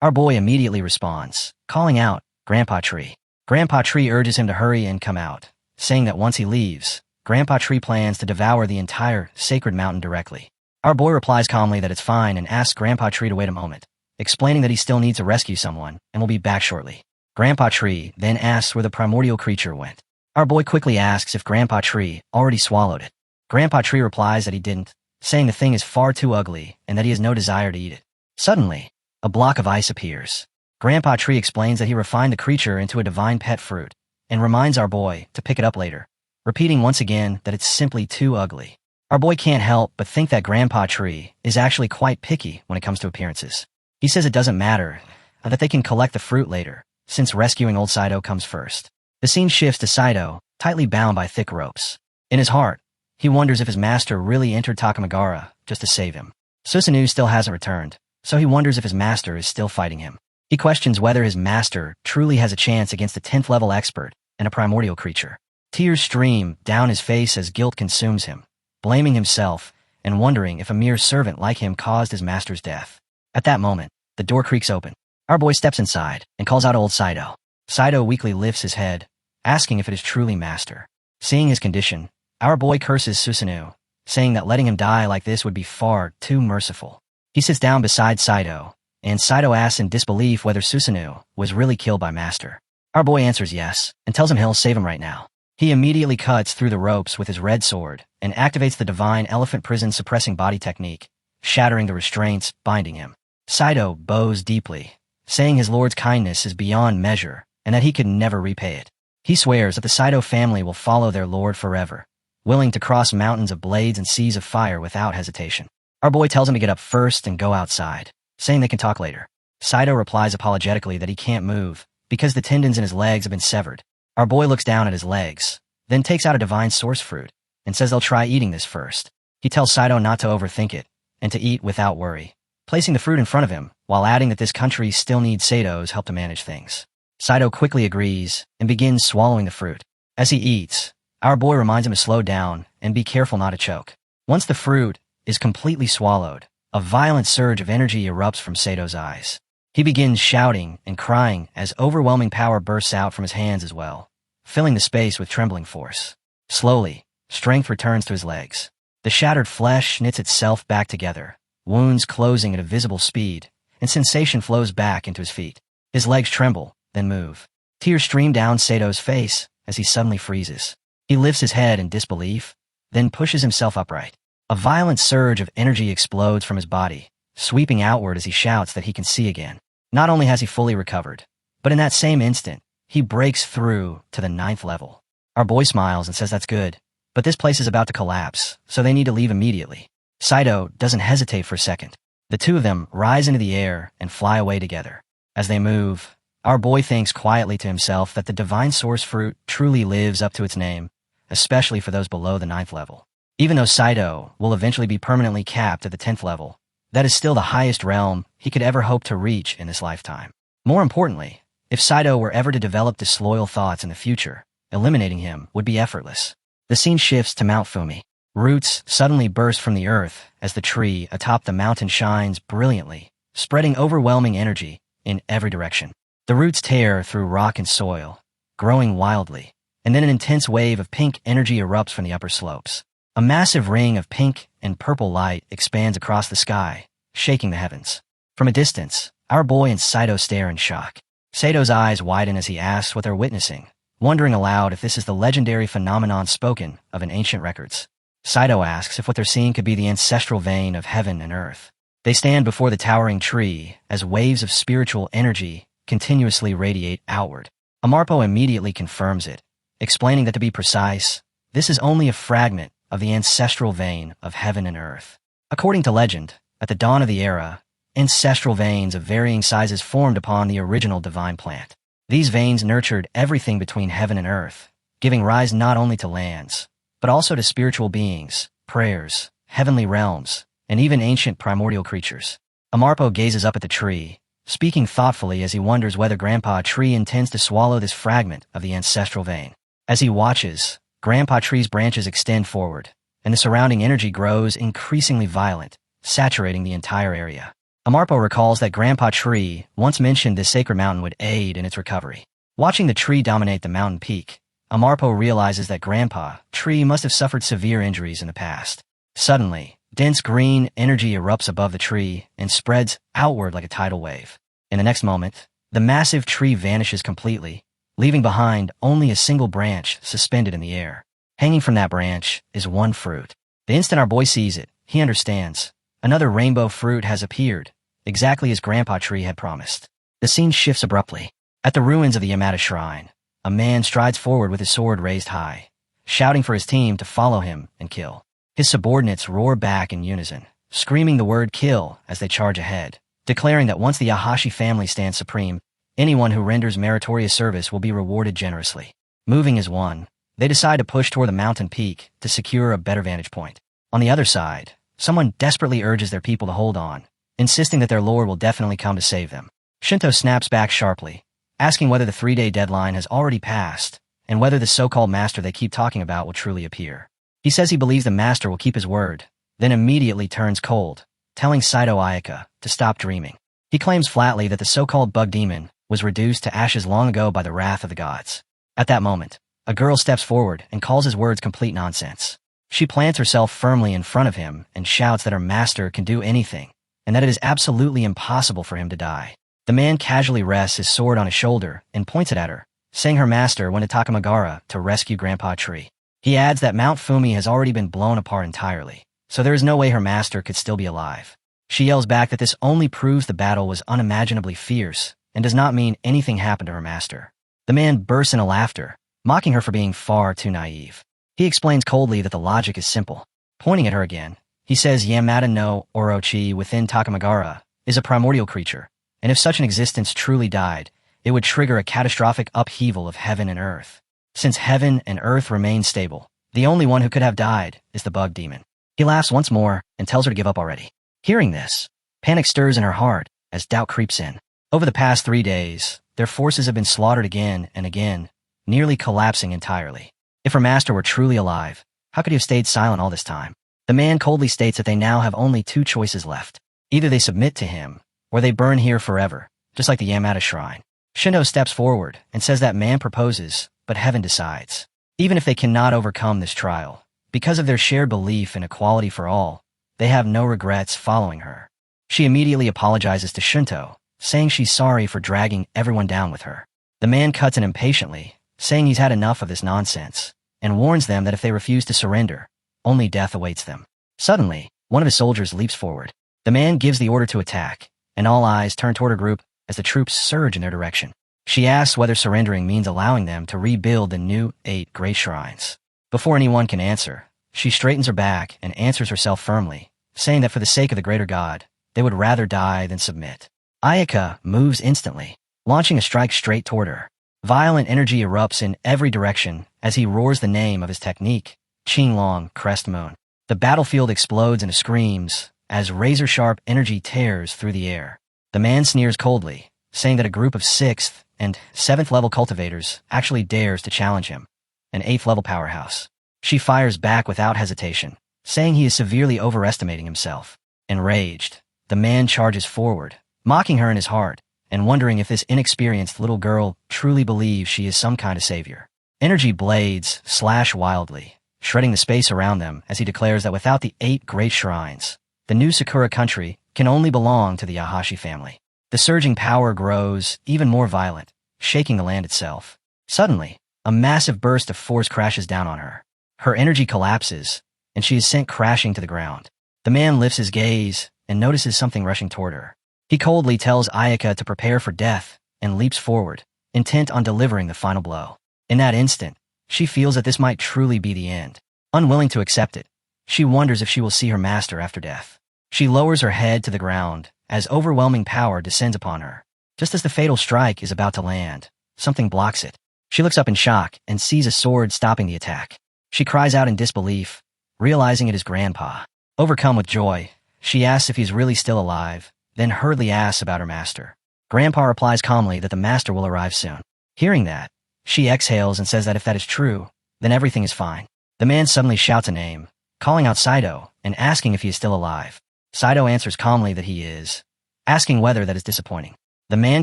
Our boy immediately responds, calling out, Grandpa Tree. Grandpa Tree urges him to hurry and come out, saying that once he leaves, Grandpa Tree plans to devour the entire sacred mountain directly. Our boy replies calmly that it's fine and asks Grandpa Tree to wait a moment, explaining that he still needs to rescue someone and will be back shortly. Grandpa Tree then asks where the primordial creature went. Our boy quickly asks if Grandpa Tree already swallowed it. Grandpa Tree replies that he didn't, saying the thing is far too ugly and that he has no desire to eat it. Suddenly, a block of ice appears. Grandpa Tree explains that he refined the creature into a divine pet fruit and reminds our boy to pick it up later, repeating once again that it's simply too ugly. Our boy can't help but think that Grandpa Tree is actually quite picky when it comes to appearances. He says it doesn't matter, that they can collect the fruit later, since rescuing old Saito comes first. The scene shifts to Saito, tightly bound by thick ropes. In his heart, he wonders if his master really entered Takamagara just to save him. Susanoo still hasn't returned, so he wonders if his master is still fighting him. He questions whether his master truly has a chance against a 10th level expert and a primordial creature. Tears stream down his face as guilt consumes him, blaming himself and wondering if a mere servant like him caused his master's death. At that moment, the door creaks open. Our boy steps inside and calls out old Saito. Saito weakly lifts his head, asking if it is truly master. Seeing his condition, our boy curses Susanoo, saying that letting him die like this would be far too merciful. He sits down beside Saito, and Saito asks in disbelief whether Susanoo was really killed by master. Our boy answers yes, and tells him he'll save him right now. He immediately cuts through the ropes with his red sword and activates the divine elephant prison suppressing body technique, shattering the restraints binding him. Saito bows deeply, saying his lord's kindness is beyond measure and that he could never repay it. He swears that the Saito family will follow their lord forever, willing to cross mountains of blades and seas of fire without hesitation. Our boy tells him to get up first and go outside, saying they can talk later. Saito replies apologetically that he can't move because the tendons in his legs have been severed. Our boy looks down at his legs, then takes out a divine source fruit and says they'll try eating this first. He tells Saito not to overthink it and to eat without worry, placing the fruit in front of him while adding that this country still needs Sato's help to manage things. Saito quickly agrees and begins swallowing the fruit. As he eats, our boy reminds him to slow down and be careful not to choke. Once the fruit is completely swallowed, a violent surge of energy erupts from Sato's eyes. He begins shouting and crying as overwhelming power bursts out from his hands as well, filling the space with trembling force. Slowly, strength returns to his legs. The shattered flesh knits itself back together, wounds closing at a visible speed, and sensation flows back into his feet. His legs tremble, then move. Tears stream down Sato's face as he suddenly freezes. He lifts his head in disbelief, then pushes himself upright. A violent surge of energy explodes from his body, sweeping outward as he shouts that he can see again. Not only has he fully recovered, but in that same instant, he breaks through to the 9th level. Our boy smiles and says that's good, but this place is about to collapse, so they need to leave immediately. Saito doesn't hesitate for a second. The two of them rise into the air and fly away together. As they move, our boy thinks quietly to himself that the divine source fruit truly lives up to its name, especially for those below the 9th level. Even though Saito will eventually be permanently capped at the 10th level, that is still the highest realm he could ever hope to reach in this lifetime. More importantly, if Saito were ever to develop disloyal thoughts in the future, eliminating him would be effortless. The scene shifts to Mount Fumi. Roots suddenly burst from the earth as the tree atop the mountain shines brilliantly, spreading overwhelming energy in every direction. The roots tear through rock and soil, growing wildly, and then an intense wave of pink energy erupts from the upper slopes. A massive ring of pink and purple light expands across the sky, shaking the heavens. From a distance, our boy and Saito stare in shock. Sato's eyes widen as he asks what they're witnessing, wondering aloud if this is the legendary phenomenon spoken of in ancient records. Saito asks if what they're seeing could be the ancestral vein of heaven and earth. They stand before the towering tree as waves of spiritual energy continuously radiate outward. Amarpo immediately confirms it, explaining that to be precise, this is only a fragment of the ancestral vein of heaven and earth. According to legend, at the dawn of the era, ancestral veins of varying sizes formed upon the original divine plant. These veins nurtured everything between heaven and earth, giving rise not only to lands, but also to spiritual beings, prayers, heavenly realms, and even ancient primordial creatures. Amarpo gazes up at the tree, speaking thoughtfully as he wonders whether Grandpa Tree intends to swallow this fragment of the ancestral vein. As he watches, Grandpa Tree's branches extend forward, and the surrounding energy grows increasingly violent, saturating the entire area. Amarpo recalls that Grandpa Tree once mentioned this sacred mountain would aid in its recovery. Watching the tree dominate the mountain peak, Amarpo realizes that Grandpa Tree must have suffered severe injuries in the past. Suddenly, dense green energy erupts above the tree and spreads outward like a tidal wave. In the next moment, the massive tree vanishes completely, leaving behind only a single branch suspended in the air. Hanging from that branch is one fruit. The instant our boy sees it, he understands. Another rainbow fruit has appeared, exactly as Grandpa Tree had promised. The scene shifts abruptly. At the ruins of the Yamata Shrine, a man strides forward with his sword raised high, shouting for his team to follow him and kill. His subordinates roar back in unison, screaming the word kill as they charge ahead, declaring that once the Ahashi family stands supreme, anyone who renders meritorious service will be rewarded generously. Moving as one, they decide to push toward the mountain peak to secure a better vantage point. On the other side, someone desperately urges their people to hold on, insisting that their lord will definitely come to save them. Shinto snaps back sharply, asking whether the 3-day deadline has already passed, and whether the so-called master they keep talking about will truly appear. He says he believes the master will keep his word, then immediately turns cold, telling Saito Ayaka to stop dreaming. He claims flatly that the so-called bug demon was reduced to ashes long ago by the wrath of the gods. At that moment, a girl steps forward and calls his words complete nonsense. She plants herself firmly in front of him and shouts that her master can do anything, and that it is absolutely impossible for him to die. The man casually rests his sword on his shoulder and points it at her, saying her master went to Takamagara to rescue Grandpa Tree. He adds that Mount Fumi has already been blown apart entirely, so there is no way her master could still be alive. She yells back that this only proves the battle was unimaginably fierce and does not mean anything happened to her master. The man bursts into laughter, mocking her for being far too naive. He explains coldly that the logic is simple. Pointing at her again, he says Yamata no Orochi within Takamagara is a primordial creature, and if such an existence truly died, it would trigger a catastrophic upheaval of heaven and earth. Since heaven and earth remain stable, the only one who could have died is the bug demon. He laughs once more and tells her to give up already. Hearing this, panic stirs in her heart as doubt creeps in. Over the past 3 days, their forces have been slaughtered again and again, nearly collapsing entirely. If her master were truly alive, how could he have stayed silent all this time? The man coldly states that they now have only 2 choices left. Either they submit to him, or they burn here forever, just like the Yamata Shrine. Shindo steps forward and says that man proposes, but heaven decides. Even if they cannot overcome this trial, because of their shared belief in equality for all, they have no regrets following her. She immediately apologizes to Shinto, saying she's sorry for dragging everyone down with her. The man cuts in impatiently, saying he's had enough of this nonsense, and warns them that if they refuse to surrender, only death awaits them. Suddenly, one of his soldiers leaps forward. The man gives the order to attack, and all eyes turn toward her group as the troops surge in their direction. She asks whether surrendering means allowing them to rebuild the new 8 great shrines. Before anyone can answer, she straightens her back and answers herself firmly, saying that for the sake of the greater god, they would rather die than submit. Ayaka moves instantly, launching a strike straight toward her. Violent energy erupts in every direction as he roars the name of his technique, Qinglong Crest Moon. The battlefield explodes into screams as razor-sharp energy tears through the air. The man sneers coldly, saying that a group of 6th and 7th level cultivators actually dares to challenge him, an 8th level powerhouse. She fires back without hesitation, saying he is severely overestimating himself. Enraged, the man charges forward, mocking her in his heart, and wondering if this inexperienced little girl truly believes she is some kind of savior. Energy blades slash wildly, shredding the space around them as he declares that without the 8 great shrines, the new Sakura country can only belong to the Yahashi family. The surging power grows even more violent, shaking the land itself. Suddenly, a massive burst of force crashes down on her. Her energy collapses, and she is sent crashing to the ground. The man lifts his gaze and notices something rushing toward her. He coldly tells Ayaka to prepare for death and leaps forward, intent on delivering the final blow. In that instant, she feels that this might truly be the end. Unwilling to accept it, she wonders if she will see her master after death. She lowers her head to the ground as overwhelming power descends upon her. Just as the fatal strike is about to land, something blocks it. She looks up in shock and sees a sword stopping the attack. She cries out in disbelief, realizing it is Grandpa. Overcome with joy, she asks if he's really still alive, then hurriedly asks about her master. Grandpa replies calmly that the master will arrive soon. Hearing that, she exhales and says that if that is true, then everything is fine. The man suddenly shouts a name, calling out Saito and asking if he is still alive. Saito answers calmly that he is, asking whether that is disappointing. The man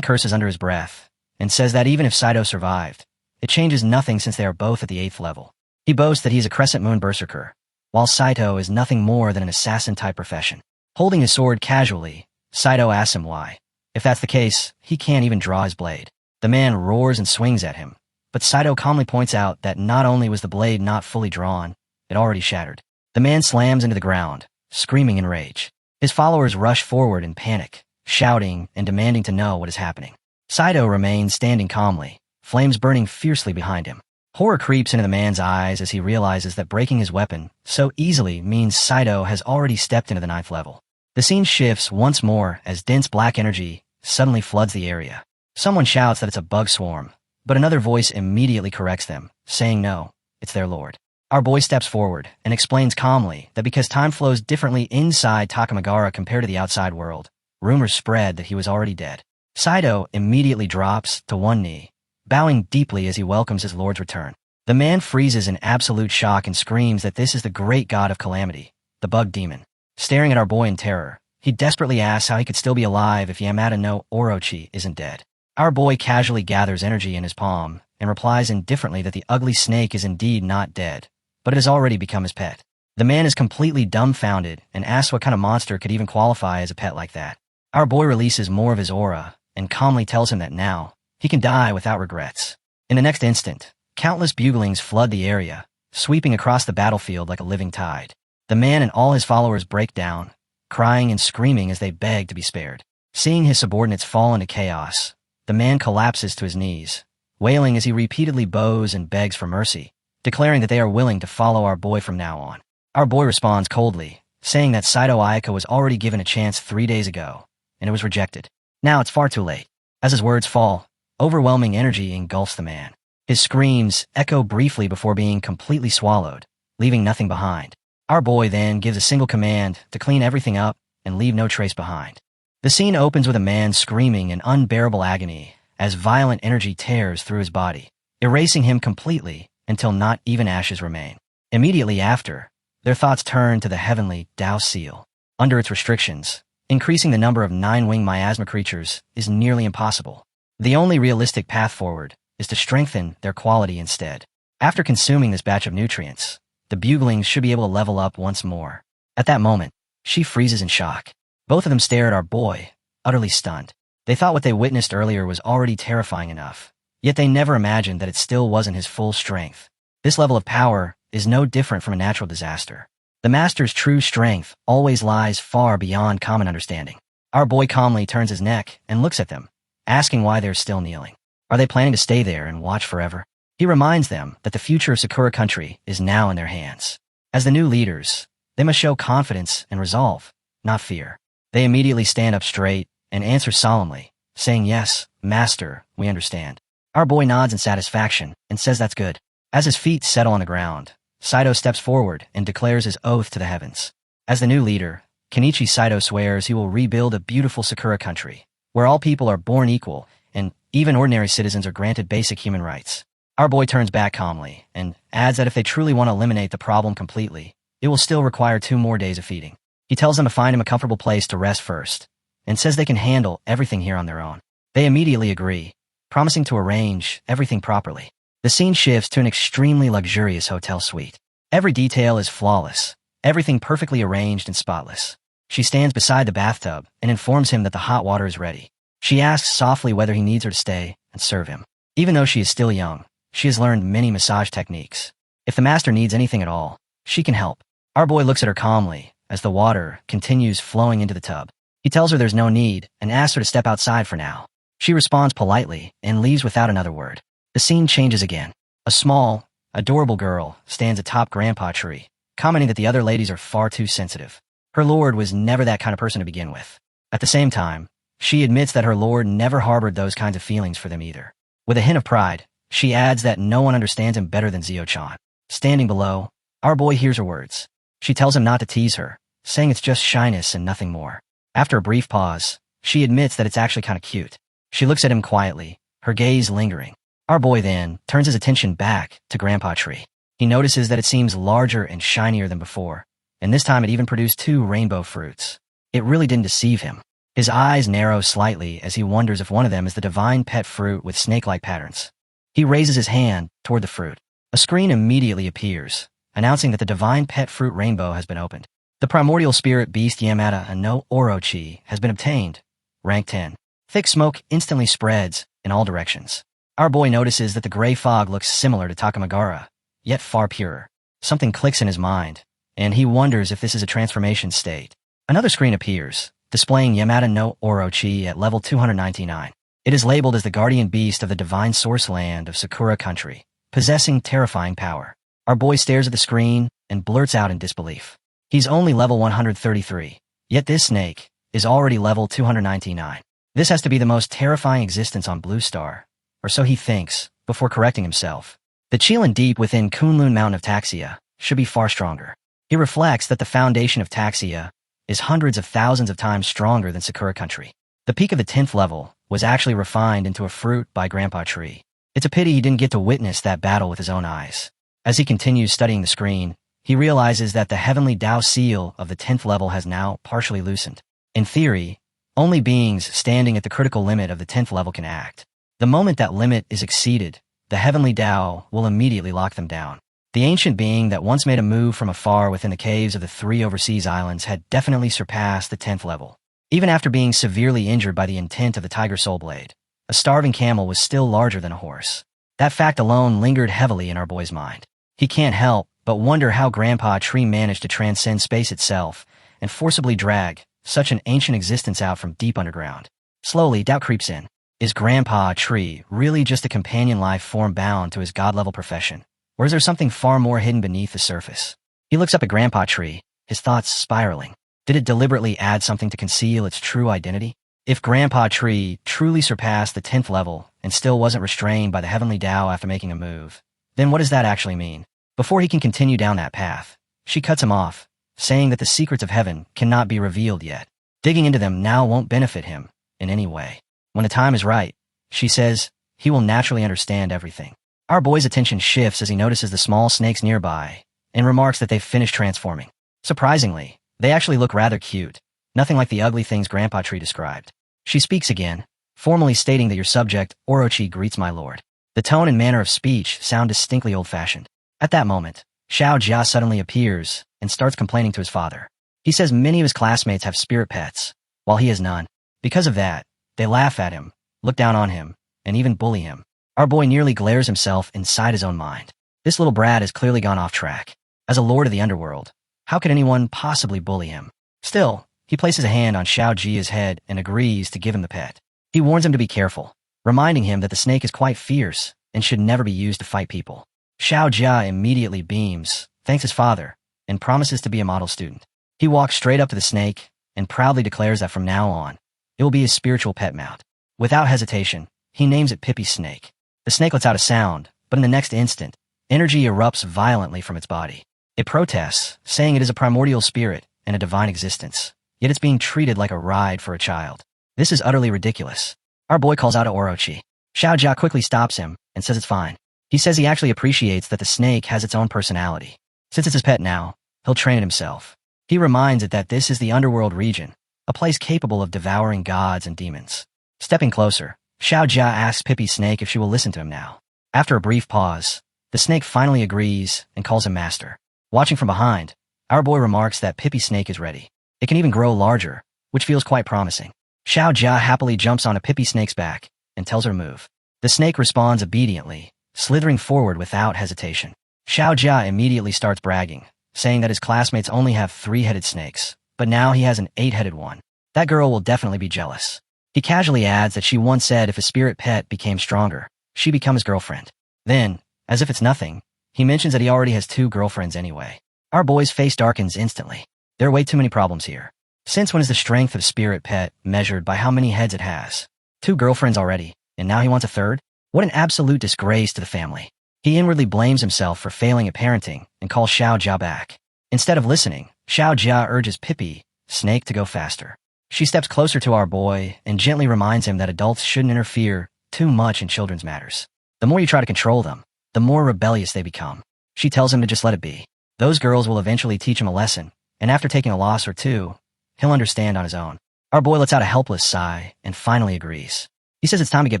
curses under his breath and says that even if Saito survived, it changes nothing since they are both at the 8th level. He boasts that he is a Crescent Moon Berserker, while Saito is nothing more than an assassin-type profession. Holding his sword casually, Saito asks him why. If that's the case, he can't even draw his blade. The man roars and swings at him, but Saito calmly points out that not only was the blade not fully drawn, it already shattered. The man slams into the ground, screaming in rage. His followers rush forward in panic, shouting and demanding to know what is happening. Saito remains standing calmly, flames burning fiercely behind him. Horror creeps into the man's eyes as he realizes that breaking his weapon so easily means Saito has already stepped into the 9th level. The scene shifts once more as dense black energy suddenly floods the area. Someone shouts that it's a bug swarm, but another voice immediately corrects them, saying no, it's their lord. Our boy steps forward and explains calmly that because time flows differently inside Takamagara compared to the outside world, rumors spread that he was already dead. Saito immediately drops to one knee, bowing deeply as he welcomes his lord's return. The man freezes in absolute shock and screams that this is the great god of calamity, the bug demon. Staring at our boy in terror, he desperately asks how he could still be alive if Yamada no Orochi isn't dead. Our boy casually gathers energy in his palm and replies indifferently that the ugly snake is indeed not dead, but it has already become his pet. The man is completely dumbfounded and asks what kind of monster could even qualify as a pet like that. Our boy releases more of his aura and calmly tells him that now, he can die without regrets. In the next instant, countless buglings flood the area, sweeping across the battlefield like a living tide. The man and all his followers break down, crying and screaming as they beg to be spared. Seeing his subordinates fall into chaos, the man collapses to his knees, wailing as he repeatedly bows and begs for mercy, declaring that they are willing to follow our boy from now on. Our boy responds coldly, saying that Saito Ayaka was already given a chance 3 days ago, and it was rejected. Now it's far too late. As his words fall, overwhelming energy engulfs the man. His screams echo briefly before being completely swallowed, leaving nothing behind. Our boy then gives a single command to clean everything up and leave no trace behind. The scene opens with a man screaming in unbearable agony as violent energy tears through his body, erasing him completely until not even ashes remain. Immediately after, their thoughts turn to the heavenly Tao Seal. Under its restrictions, increasing the number of 9-winged miasma creatures is nearly impossible. The only realistic path forward is to strengthen their quality instead. After consuming this batch of nutrients, the buglings should be able to level up once more. At that moment, she freezes in shock. Both of them stare at our boy, utterly stunned. They thought what they witnessed earlier was already terrifying enough, yet they never imagined that it still wasn't his full strength. This level of power is no different from a natural disaster. The master's true strength always lies far beyond common understanding. Our boy calmly turns his neck and looks at them, asking why they're still kneeling. Are they planning to stay there and watch forever? He reminds them that the future of Sakura country is now in their hands. As the new leaders, they must show confidence and resolve, not fear. They immediately stand up straight and answer solemnly, saying, "Yes, master, we understand." Our boy nods in satisfaction and says that's good. As his feet settle on the ground, Saito steps forward and declares his oath to the heavens. As the new leader, Kenichi Saito swears he will rebuild a beautiful Sakura country, where all people are born equal and even ordinary citizens are granted basic human rights. Our boy turns back calmly and adds that if they truly want to eliminate the problem completely, it will still require 2 more days of feeding. He tells them to find him a comfortable place to rest first, and says they can handle everything here on their own. They immediately agree, promising to arrange everything properly. The scene shifts to an extremely luxurious hotel suite. Every detail is flawless, everything perfectly arranged and spotless. She stands beside the bathtub and informs him that the hot water is ready. She asks softly whether he needs her to stay and serve him. Even though she is still young, she has learned many massage techniques. If the master needs anything at all, she can help. Our boy looks at her calmly as the water continues flowing into the tub. He tells her there's no need and asks her to step outside for now. She responds politely and leaves without another word. The scene changes again. A small, adorable girl stands atop Grandpa Tree, commenting that the other ladies are far too sensitive. Her lord was never that kind of person to begin with. At the same time, she admits that her lord never harbored those kinds of feelings for them either. With a hint of pride, she adds that no one understands him better than Zio-chan. Standing below, our boy hears her words. She tells him not to tease her, saying it's just shyness and nothing more. After a brief pause, she admits that it's actually kind of cute. She looks at him quietly, her gaze lingering. Our boy then turns his attention back to Grandpa Tree. He notices that it seems larger and shinier than before, and this time it even produced 2 rainbow fruits. It really didn't deceive him. His eyes narrow slightly as he wonders if one of them is the divine pet fruit with snake-like patterns. He raises his hand toward the fruit. A screen immediately appears, announcing that the divine pet fruit rainbow has been opened. The primordial spirit beast Yamada no Orochi has been obtained, rank 10. Thick smoke instantly spreads in all directions. Our boy notices that the gray fog looks similar to Takamagara, yet far purer. Something clicks in his mind, and he wonders if this is a transformation state. Another screen appears, displaying Yamada no Orochi at level 299. It is labeled as the guardian beast of the divine source land of Sakura country, possessing terrifying power. Our boy stares at the screen and blurts out in disbelief. He's only level 133, yet this snake is already level 299. This has to be the most terrifying existence on Blue Star, or so he thinks, before correcting himself. The Chilan deep within Kunlun Mountain of Taxia should be far stronger. He reflects that the foundation of Taxia is hundreds of thousands of times stronger than Sakura country. The peak of the 10th level was actually refined into a fruit by Grandpa Tree. It's a pity he didn't get to witness that battle with his own eyes. As he continues studying the screen, he realizes that the heavenly Tao seal of the 10th level has now partially loosened. In theory, only beings standing at the critical limit of the 10th level can act. The moment that limit is exceeded, the heavenly Tao will immediately lock them down. The ancient being that once made a move from afar within the caves of the 3 overseas islands had definitely surpassed the 10th level. Even after being severely injured by the intent of the Tiger Soul Blade, a starving camel was still larger than a horse. That fact alone lingered heavily in our boy's mind. He can't help but wonder how Grandpa Tree managed to transcend space itself and forcibly drag such an ancient existence out from deep underground. Slowly, doubt creeps in. Is Grandpa Tree really just a companion life form bound to his god-level profession? Or is there something far more hidden beneath the surface? He looks up at Grandpa Tree, his thoughts spiraling. Did it deliberately add something to conceal its true identity? If Grandpa Tree truly surpassed the 10th level and still wasn't restrained by the heavenly Tao after making a move, then what does that actually mean? Before he can continue down that path, she cuts him off, saying that the secrets of heaven cannot be revealed yet. Digging into them now won't benefit him in any way. When the time is right, she says, he will naturally understand everything. Our boy's attention shifts as he notices the small snakes nearby and remarks that they've finished transforming. Surprisingly, they actually look rather cute, nothing like the ugly things Grandpa Tree described. She speaks again, formally stating that your subject, Orochi, greets my lord. The tone and manner of speech sound distinctly old-fashioned. At that moment, Xiao Jia suddenly appears and starts complaining to his father. He says many of his classmates have spirit pets, while he has none. Because of that, they laugh at him, look down on him, and even bully him. Our boy nearly glares himself inside his own mind. This little brat has clearly gone off track. As a lord of the underworld, how could anyone possibly bully him? Still, he places a hand on Xiao Jia's head and agrees to give him the pet. He warns him to be careful, reminding him that the snake is quite fierce and should never be used to fight people. Xiao Jia immediately beams, thanks his father, and promises to be a model student. He walks straight up to the snake and proudly declares that from now on, it will be his spiritual pet mount. Without hesitation, he names it Pippy Snake. The snake lets out a sound, but in the next instant, Energy erupts violently from its body. It protests, saying it is a primordial spirit and a divine existence, yet it's being treated like a ride for a child. This is utterly ridiculous. Our boy calls out to Orochi. Xiaojia quickly stops him and says it's fine. He says he actually appreciates that the snake has its own personality. Since it's his pet now, he'll train it himself. He reminds it that this is the underworld region, a place capable of devouring gods and demons. Stepping closer, Xiaojia asks Pippi Snake if she will listen to him now. After a brief pause, the snake finally agrees and calls him master. Watching from behind, our boy remarks that Pippi Snake is ready. It can even grow larger, which feels quite promising. Xiaojia happily jumps onto Pippi Snake's back and tells her to move. The snake responds obediently, slithering forward without hesitation. Xiaojia immediately starts bragging, saying that his classmates only have 3-headed snakes, but now he has an 8-headed one. That girl will definitely be jealous. He casually adds that she once said if a spirit pet became stronger, she'd become his girlfriend. Then, as if it's nothing, he mentions that he already has 2 girlfriends anyway. Our boy's face darkens instantly. There are way too many problems here. Since when is the strength of spirit pet measured by how many heads it has? 2 girlfriends already, and now he wants a 3rd? What an absolute disgrace to the family. He inwardly blames himself for failing at parenting and calls Xiaojia back. Instead of listening, Xiaojia urges Pippi Snake to go faster. She steps closer to our boy and gently reminds him that adults shouldn't interfere too much in children's matters. The more you try to control them, the more rebellious they become. She tells him to just let it be. Those girls will eventually teach him a lesson, and after taking a loss or 2, he'll understand on his own. Our boy lets out a helpless sigh and finally agrees. He says it's time to get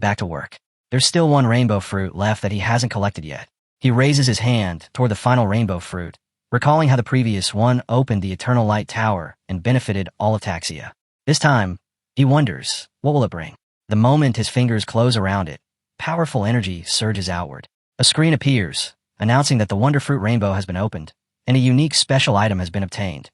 back to work. There's still 1 rainbow fruit left that he hasn't collected yet. He raises his hand toward the final rainbow fruit, recalling how the previous one opened the Eternal Light Tower and benefited all of Taxia. This time, he wonders, what will it bring? The moment his fingers close around it, powerful energy surges outward. A screen appears, announcing that the Wonder Fruit Rainbow has been opened, and a unique special item has been obtained.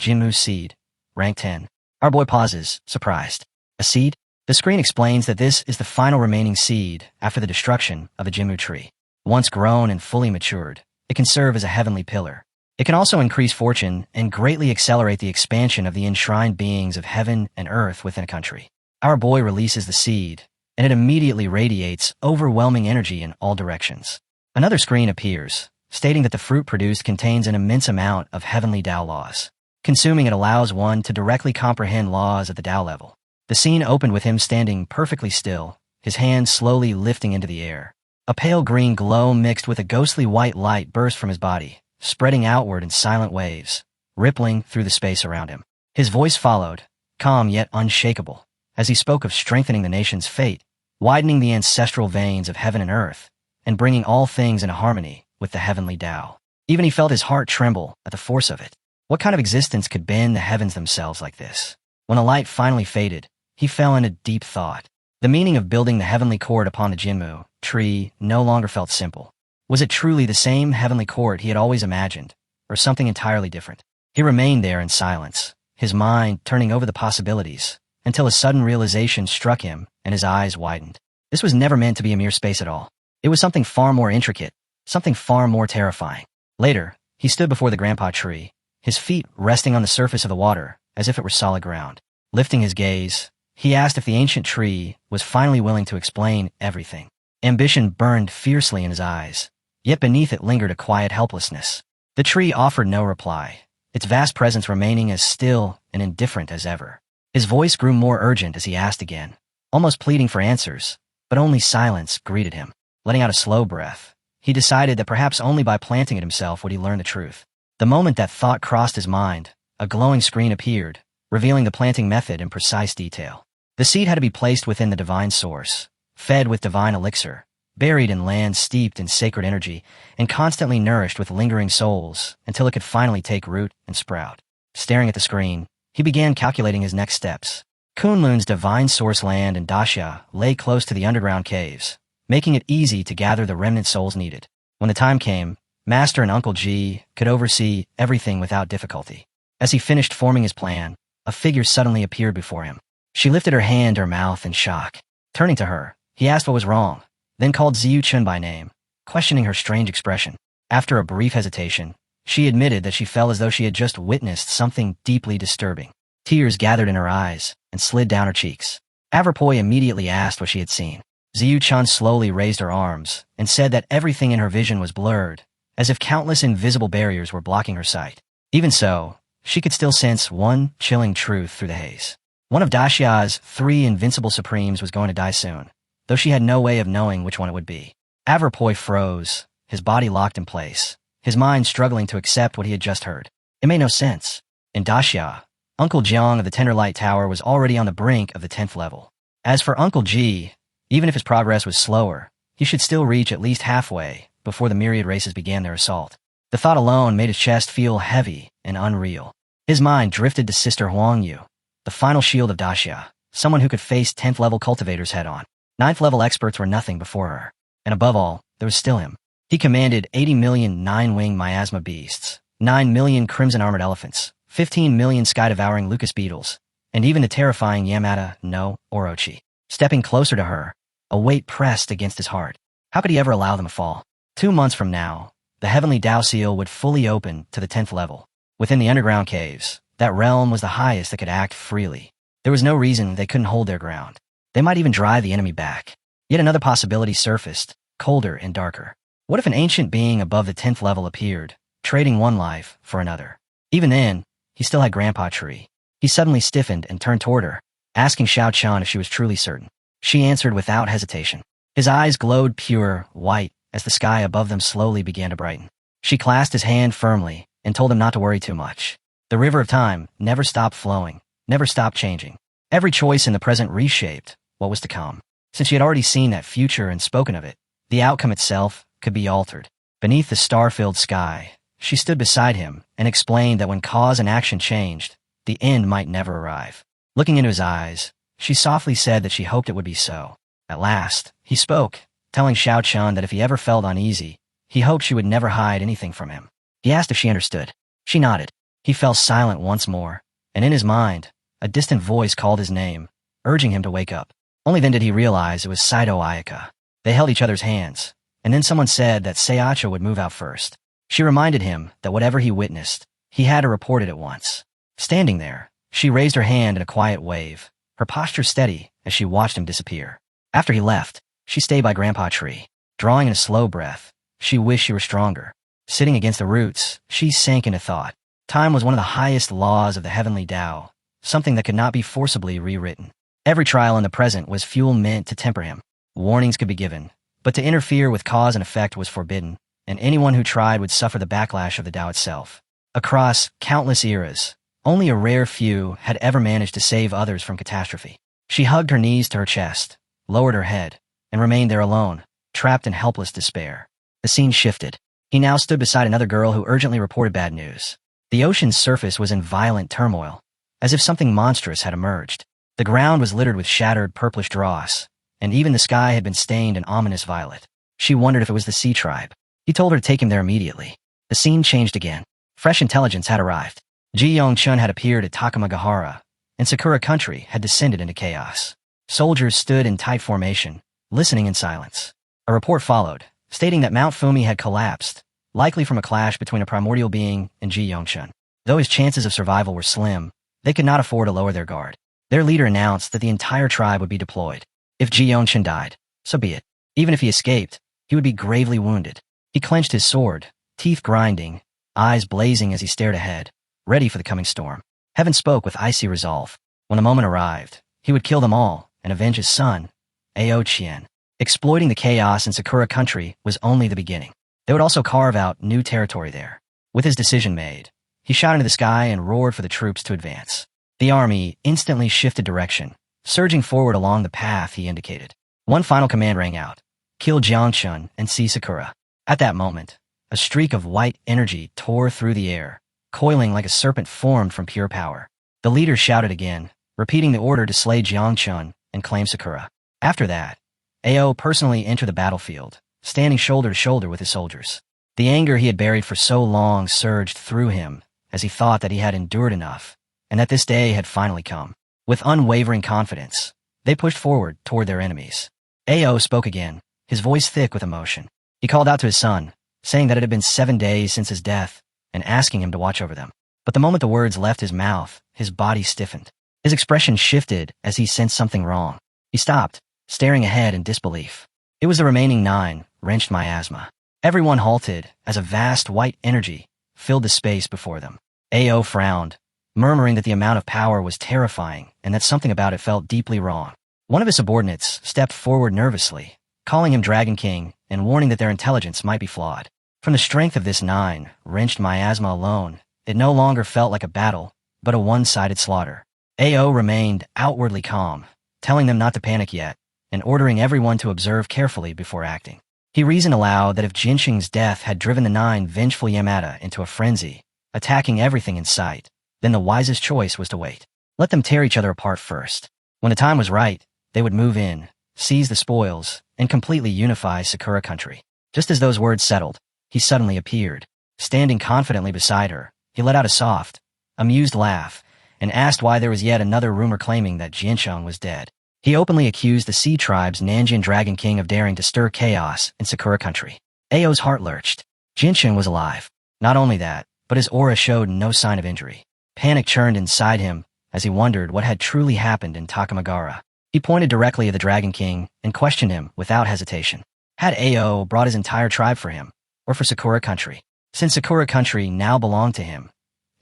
Jinmu Seed, rank 10. Our boy pauses, surprised. A seed? The screen explains that this is the final remaining seed after the destruction of the Jinmu tree. Once grown and fully matured, it can serve as a heavenly pillar. It can also increase fortune and greatly accelerate the expansion of the enshrined beings of heaven and earth within a country. Our boy releases the seed, and it immediately radiates overwhelming energy in all directions. Another screen appears, stating that the fruit produced contains an immense amount of heavenly Tao laws. Consuming it allows one to directly comprehend laws at the Tao level. The scene opened with him standing perfectly still, his hands slowly lifting into the air. A pale green glow mixed with a ghostly white light burst from his body, spreading outward in silent waves, rippling through the space around him. His voice followed, calm yet unshakable, as he spoke of strengthening the nation's fate, widening the ancestral veins of heaven and earth, and bringing all things into harmony with the heavenly Tao. Even he felt his heart tremble at the force of it. What kind of existence could bend the heavens themselves like this? When the light finally faded, he fell into deep thought. The meaning of building the heavenly court upon the Jinmu tree no longer felt simple. Was it truly the same heavenly court he had always imagined, or something entirely different? He remained there in silence, his mind turning over the possibilities, until a sudden realization struck him and his eyes widened. This was never meant to be a mere space at all. It was something far more intricate, something far more terrifying. Later, he stood before the grandpa tree, his feet resting on the surface of the water as if it were solid ground. Lifting his gaze, he asked if the ancient tree was finally willing to explain everything. Ambition burned fiercely in his eyes, yet beneath it lingered a quiet helplessness. The tree offered no reply, its vast presence remaining as still and indifferent as ever. His voice grew more urgent as he asked again, almost pleading for answers, but only silence greeted him. Letting out a slow breath, he decided that perhaps only by planting it himself would he learn the truth. The moment that thought crossed his mind, a glowing screen appeared, revealing the planting method in precise detail. The seed had to be placed within the divine source, fed with divine elixir, buried in land steeped in sacred energy, and constantly nourished with lingering souls until it could finally take root and sprout. Staring at the screen, he began calculating his next steps. Kunlun's divine source land in Daxia lay close to the underground caves, making it easy to gather the remnant souls needed. When the time came, Master and Uncle G could oversee everything without difficulty. As he finished forming his plan, a figure suddenly appeared before him. She lifted her hand to her mouth in shock. Turning to her, he asked what was wrong, then called Ziyu Chun by name, questioning her strange expression. After a brief hesitation, she admitted that she felt as though she had just witnessed something deeply disturbing. Tears gathered in her eyes and slid down her cheeks. Averpoy immediately asked what she had seen. Ziyu-chan slowly raised her arms and said that everything in her vision was blurred, as if countless invisible barriers were blocking her sight. Even so, she could still sense one chilling truth through the haze. One of Daxia's 3 invincible supremes was going to die soon, though she had no way of knowing which one it would be. Averpoy froze, his body locked in place, his mind struggling to accept what he had just heard. It made no sense. In Daxia, Uncle Jiang of the Tenderlight Tower was already on the brink of the 10th level. As for Uncle Ji, even if his progress was slower, he should still reach at least halfway before the myriad races began their assault. The thought alone made his chest feel heavy and unreal. His mind drifted to Sister Huang Yu, the final shield of Daxia, someone who could face 10th level cultivators head-on. 9th level experts were nothing before her. And above all, there was still him. He commanded 80 million 9-winged miasma beasts, 9 million crimson-armored elephants, 15 million sky-devouring Lucas beetles, and even the terrifying Yamada no Orochi. Stepping closer to her, a weight pressed against his heart. How could he ever allow them to fall? 2 months from now, the heavenly Dao Seal would fully open to the 10th level. Within the underground caves, that realm was the highest that could act freely. There was no reason they couldn't hold their ground. They might even drive the enemy back. Yet another possibility surfaced, colder and darker. What if an ancient being above the 10th level appeared, trading one life for another? Even then, he still had Grandpa Tree. He suddenly stiffened and turned toward her, asking Xiao Chan if she was truly certain. She answered without hesitation. His eyes glowed pure white as the sky above them slowly began to brighten. She clasped his hand firmly and told him not to worry too much. The river of time never stopped flowing, never stopped changing. Every choice in the present reshaped what was to come. Since she had already seen that future and spoken of it, the outcome itself could be altered. Beneath the star-filled sky, she stood beside him and explained that when cause and action changed, the end might never arrive. Looking into his eyes, she softly said that she hoped it would be so. At last, he spoke, telling Xiao Chan that if he ever felt uneasy, he hoped she would never hide anything from him. He asked if she understood. She nodded. He fell silent once more, and in his mind, a distant voice called his name, urging him to wake up. Only then did he realize it was Saito Ayaka. They held each other's hands, and then someone said that Seiacha would move out first. She reminded him that whatever he witnessed, he had to report it at once. Standing there, she raised her hand in a quiet wave, her posture steady as she watched him disappear. After he left, she stayed by Grandpa Tree. Drawing in a slow breath, she wished she were stronger. Sitting against the roots, she sank into thought. Time was one of the highest laws of the heavenly Tao, something that could not be forcibly rewritten. Every trial in the present was fuel meant to temper him. Warnings could be given, but to interfere with cause and effect was forbidden, and anyone who tried would suffer the backlash of the Tao itself. Across countless eras, only a rare few had ever managed to save others from catastrophe. She hugged her knees to her chest, lowered her head, and remained there alone, trapped in helpless despair. The scene shifted. He now stood beside another girl who urgently reported bad news. The ocean's surface was in violent turmoil, as if something monstrous had emerged. The ground was littered with shattered purplish dross, and even the sky had been stained an ominous violet. She wondered if it was the sea tribe. He told her to take him there immediately. The scene changed again. Fresh intelligence had arrived. Ji Yong-chun had appeared at Takamagahara, and Sakura country had descended into chaos. Soldiers stood in tight formation, listening in silence. A report followed, stating that Mount Fumi had collapsed, likely from a clash between a primordial being and Ji Yong-chun. Though his chances of survival were slim, they could not afford to lower their guard. Their leader announced that the entire tribe would be deployed. If Ji Yong-chun died, so be it. Even if he escaped, he would be gravely wounded. He clenched his sword, teeth grinding, eyes blazing as he stared ahead, ready for the coming storm. Heaven spoke with icy resolve. When the moment arrived, he would kill them all and avenge his son, Ao Chien. Exploiting the chaos in Sakura country was only the beginning. They would also carve out new territory there. With his decision made, he shot into the sky and roared for the troops to advance. The army instantly shifted direction, surging forward along the path he indicated. One final command rang out: kill Jiangchun and seize Sakura. At that moment, a streak of white energy tore through the air, coiling like a serpent formed from pure power. The leader shouted again, repeating the order to slay Jiangchun and claim Sakura. After that, Ao personally entered the battlefield, standing shoulder to shoulder with his soldiers. The anger he had buried for so long surged through him as he thought that he had endured enough, and that this day had finally come. With unwavering confidence, they pushed forward toward their enemies. Ao spoke again, his voice thick with emotion. He called out to his son, saying that it had been 7 days since his death, and asking him to watch over them. But the moment the words left his mouth, his body stiffened. His expression shifted as he sensed something wrong. He stopped, staring ahead in disbelief. It was the remaining 9, wrenched miasma. Everyone halted as a vast white energy filled the space before them. Ao frowned, murmuring that the amount of power was terrifying and that something about it felt deeply wrong. One of his subordinates stepped forward nervously, calling him Dragon King and warning that their intelligence might be flawed. From the strength of this 9, wrenched miasma alone, it no longer felt like a battle, but a one-sided slaughter. Ao remained outwardly calm, telling them not to panic yet, and ordering everyone to observe carefully before acting. He reasoned aloud that if Jinsheng's death had driven the 9 vengeful Yamata into a frenzy, attacking everything in sight, then the wisest choice was to wait. Let them tear each other apart first. When the time was right, they would move in, seize the spoils, and completely unify Sakura country. Just as those words settled, he suddenly appeared. Standing confidently beside her, he let out a soft, amused laugh, and asked why there was yet another rumor claiming that Jinsheng was dead. He openly accused the Sea Tribe's Nanjin Dragon King of daring to stir chaos in Sakura country. Ao's heart lurched. Jinsheng was alive. Not only that, but his aura showed no sign of injury. Panic churned inside him as he wondered what had truly happened in Takamagara. He pointed directly at the Dragon King and questioned him without hesitation. Had Ao brought his entire tribe for him, or for Sakura country? Since Sakura country now belonged to him,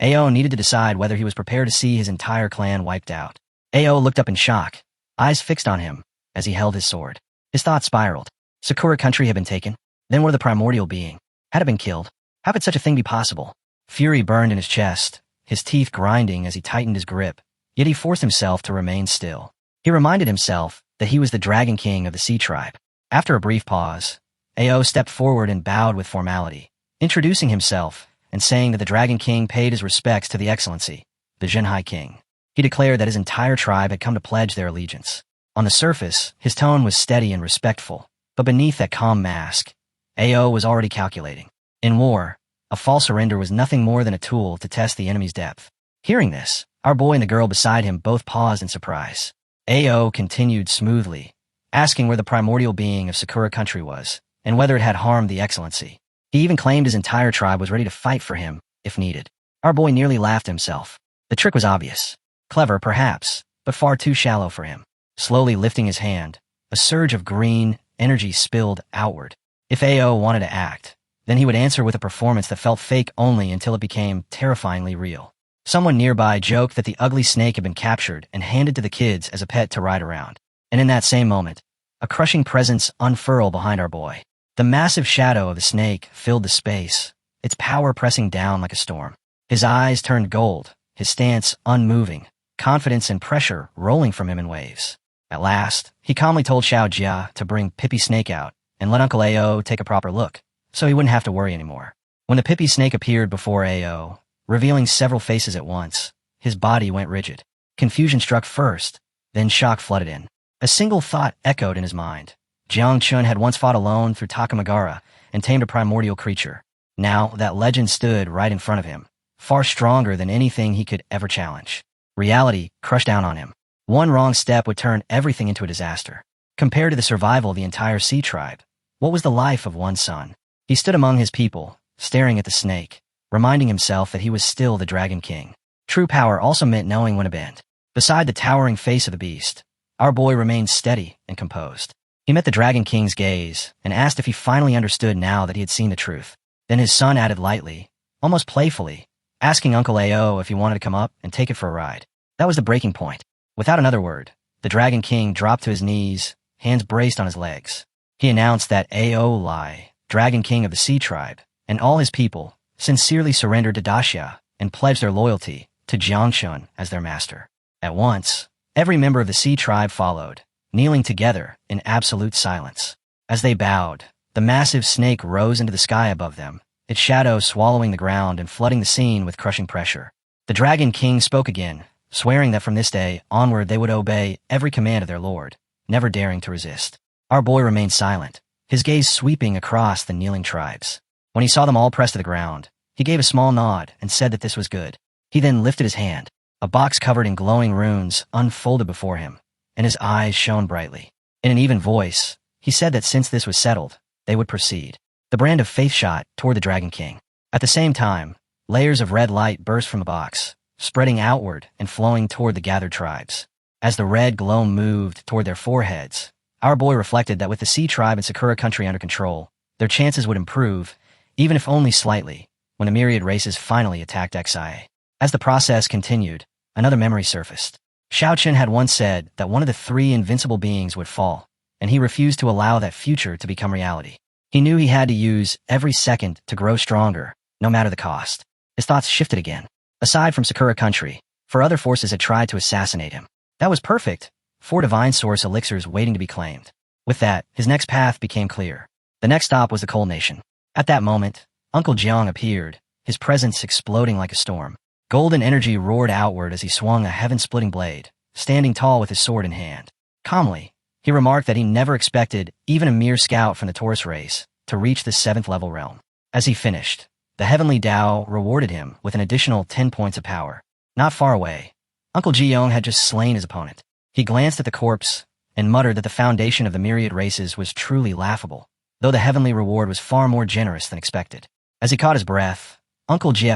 Ao needed to decide whether he was prepared to see his entire clan wiped out. Ao looked up in shock, eyes fixed on him as he held his sword. His thoughts spiraled. Sakura country had been taken? Then what of the primordial being? Had it been killed? How could such a thing be possible? Fury burned in his chest, his teeth grinding as he tightened his grip, yet he forced himself to remain still. He reminded himself that he was the Dragon King of the Sea Tribe. After a brief pause, Ao stepped forward and bowed with formality, introducing himself and saying that the Dragon King paid his respects to the Excellency, the Zhenhai King. He declared that his entire tribe had come to pledge their allegiance. On the surface, his tone was steady and respectful, but beneath that calm mask, Ao was already calculating. In war, a false surrender was nothing more than a tool to test the enemy's depth. Hearing this, our boy and the girl beside him both paused in surprise. Ao continued smoothly, asking where the primordial being of Sakura country was, and whether it had harmed the Excellency. He even claimed his entire tribe was ready to fight for him, if needed. Our boy nearly laughed himself. The trick was obvious. Clever, perhaps, but far too shallow for him. Slowly lifting his hand, a surge of green energy spilled outward. If Ao wanted to act, then he would answer with a performance that felt fake only until it became terrifyingly real. Someone nearby joked that the ugly snake had been captured and handed to the kids as a pet to ride around. And in that same moment, a crushing presence unfurled behind our boy. The massive shadow of the snake filled the space, its power pressing down like a storm. His eyes turned gold, his stance unmoving, confidence and pressure rolling from him in waves. At last, he calmly told Xiao Jia to bring Pippy Snake out and let Uncle Ao take a proper look, so he wouldn't have to worry anymore. When the Pippy Snake appeared before Ao, revealing several faces at once, his body went rigid. Confusion struck first, then shock flooded in. A single thought echoed in his mind. Jiang Chun had once fought alone through Takamagara and tamed a primordial creature. Now that legend stood right in front of him, far stronger than anything he could ever challenge. Reality crushed down on him. One wrong step would turn everything into a disaster. Compared to the survival of the entire Sea Tribe, what was the life of one son? He stood among his people, staring at the snake, reminding himself that he was still the Dragon King. True power also meant knowing when to bend. Beside the towering face of the beast, our boy remained steady and composed. He met the Dragon King's gaze and asked if he finally understood now that he had seen the truth. Then his son added lightly, almost playfully, asking Uncle Ao if he wanted to come up and take it for a ride. That was the breaking point. Without another word, the Dragon King dropped to his knees, hands braced on his legs. He announced that Ao Lai, Dragon King of the Sea Tribe, and all his people, sincerely surrendered to Daxia and pledged their loyalty to Jiangshun as their master. At once, every member of the Sea Tribe followed, kneeling together in absolute silence. As they bowed, the massive snake rose into the sky above them, its shadow swallowing the ground and flooding the scene with crushing pressure. The Dragon King spoke again, swearing that from this day onward they would obey every command of their lord, never daring to resist. Our boy remained silent, his gaze sweeping across the kneeling tribes. When he saw them all pressed to the ground, he gave a small nod and said that this was good. He then lifted his hand. A box covered in glowing runes unfolded before him, and his eyes shone brightly. In an even voice, he said that since this was settled, they would proceed. The brand of faith shot toward the Dragon King. At the same time, layers of red light burst from the box, spreading outward and flowing toward the gathered tribes. As the red glow moved toward their foreheads, Our boy reflected that with the Sea Tribe and Sakura country under control, their chances would improve, even if only slightly, when the myriad races finally attacked Xia. As the process continued, another memory surfaced. Xiaoqun had once said that one of the 3 invincible beings would fall, and he refused to allow that future to become reality. He knew he had to use every second to grow stronger, no matter the cost. His thoughts shifted again. Aside from Sakura country, 4 other forces had tried to assassinate him. That was perfect. 4 divine source elixirs waiting to be claimed. With that, his next path became clear. The next stop was the Coal Nation. At that moment, Uncle Jiang appeared, his presence exploding like a storm. Golden energy roared outward as he swung a heaven-splitting blade, standing tall with his sword in hand. Calmly, he remarked that he never expected even a mere scout from the Taurus race to reach the 7th level realm. As he finished, the heavenly Tao rewarded him with an additional 10 points of power. Not far away, Uncle Jiang had just slain his opponent. He glanced at the corpse and muttered that the foundation of the myriad races was truly laughable, though the heavenly reward was far more generous than expected. As he caught his breath, Uncle Ji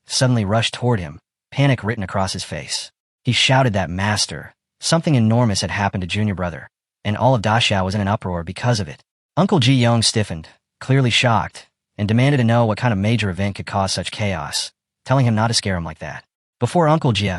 suddenly rushed toward him, panic written across his face. He shouted that master, something enormous had happened to junior brother, and all of Daxiao was in an uproar because of it. Uncle Ji Young stiffened, clearly shocked, and demanded to know what kind of major event could cause such chaos, telling him not to scare him like that. Before Uncle Ji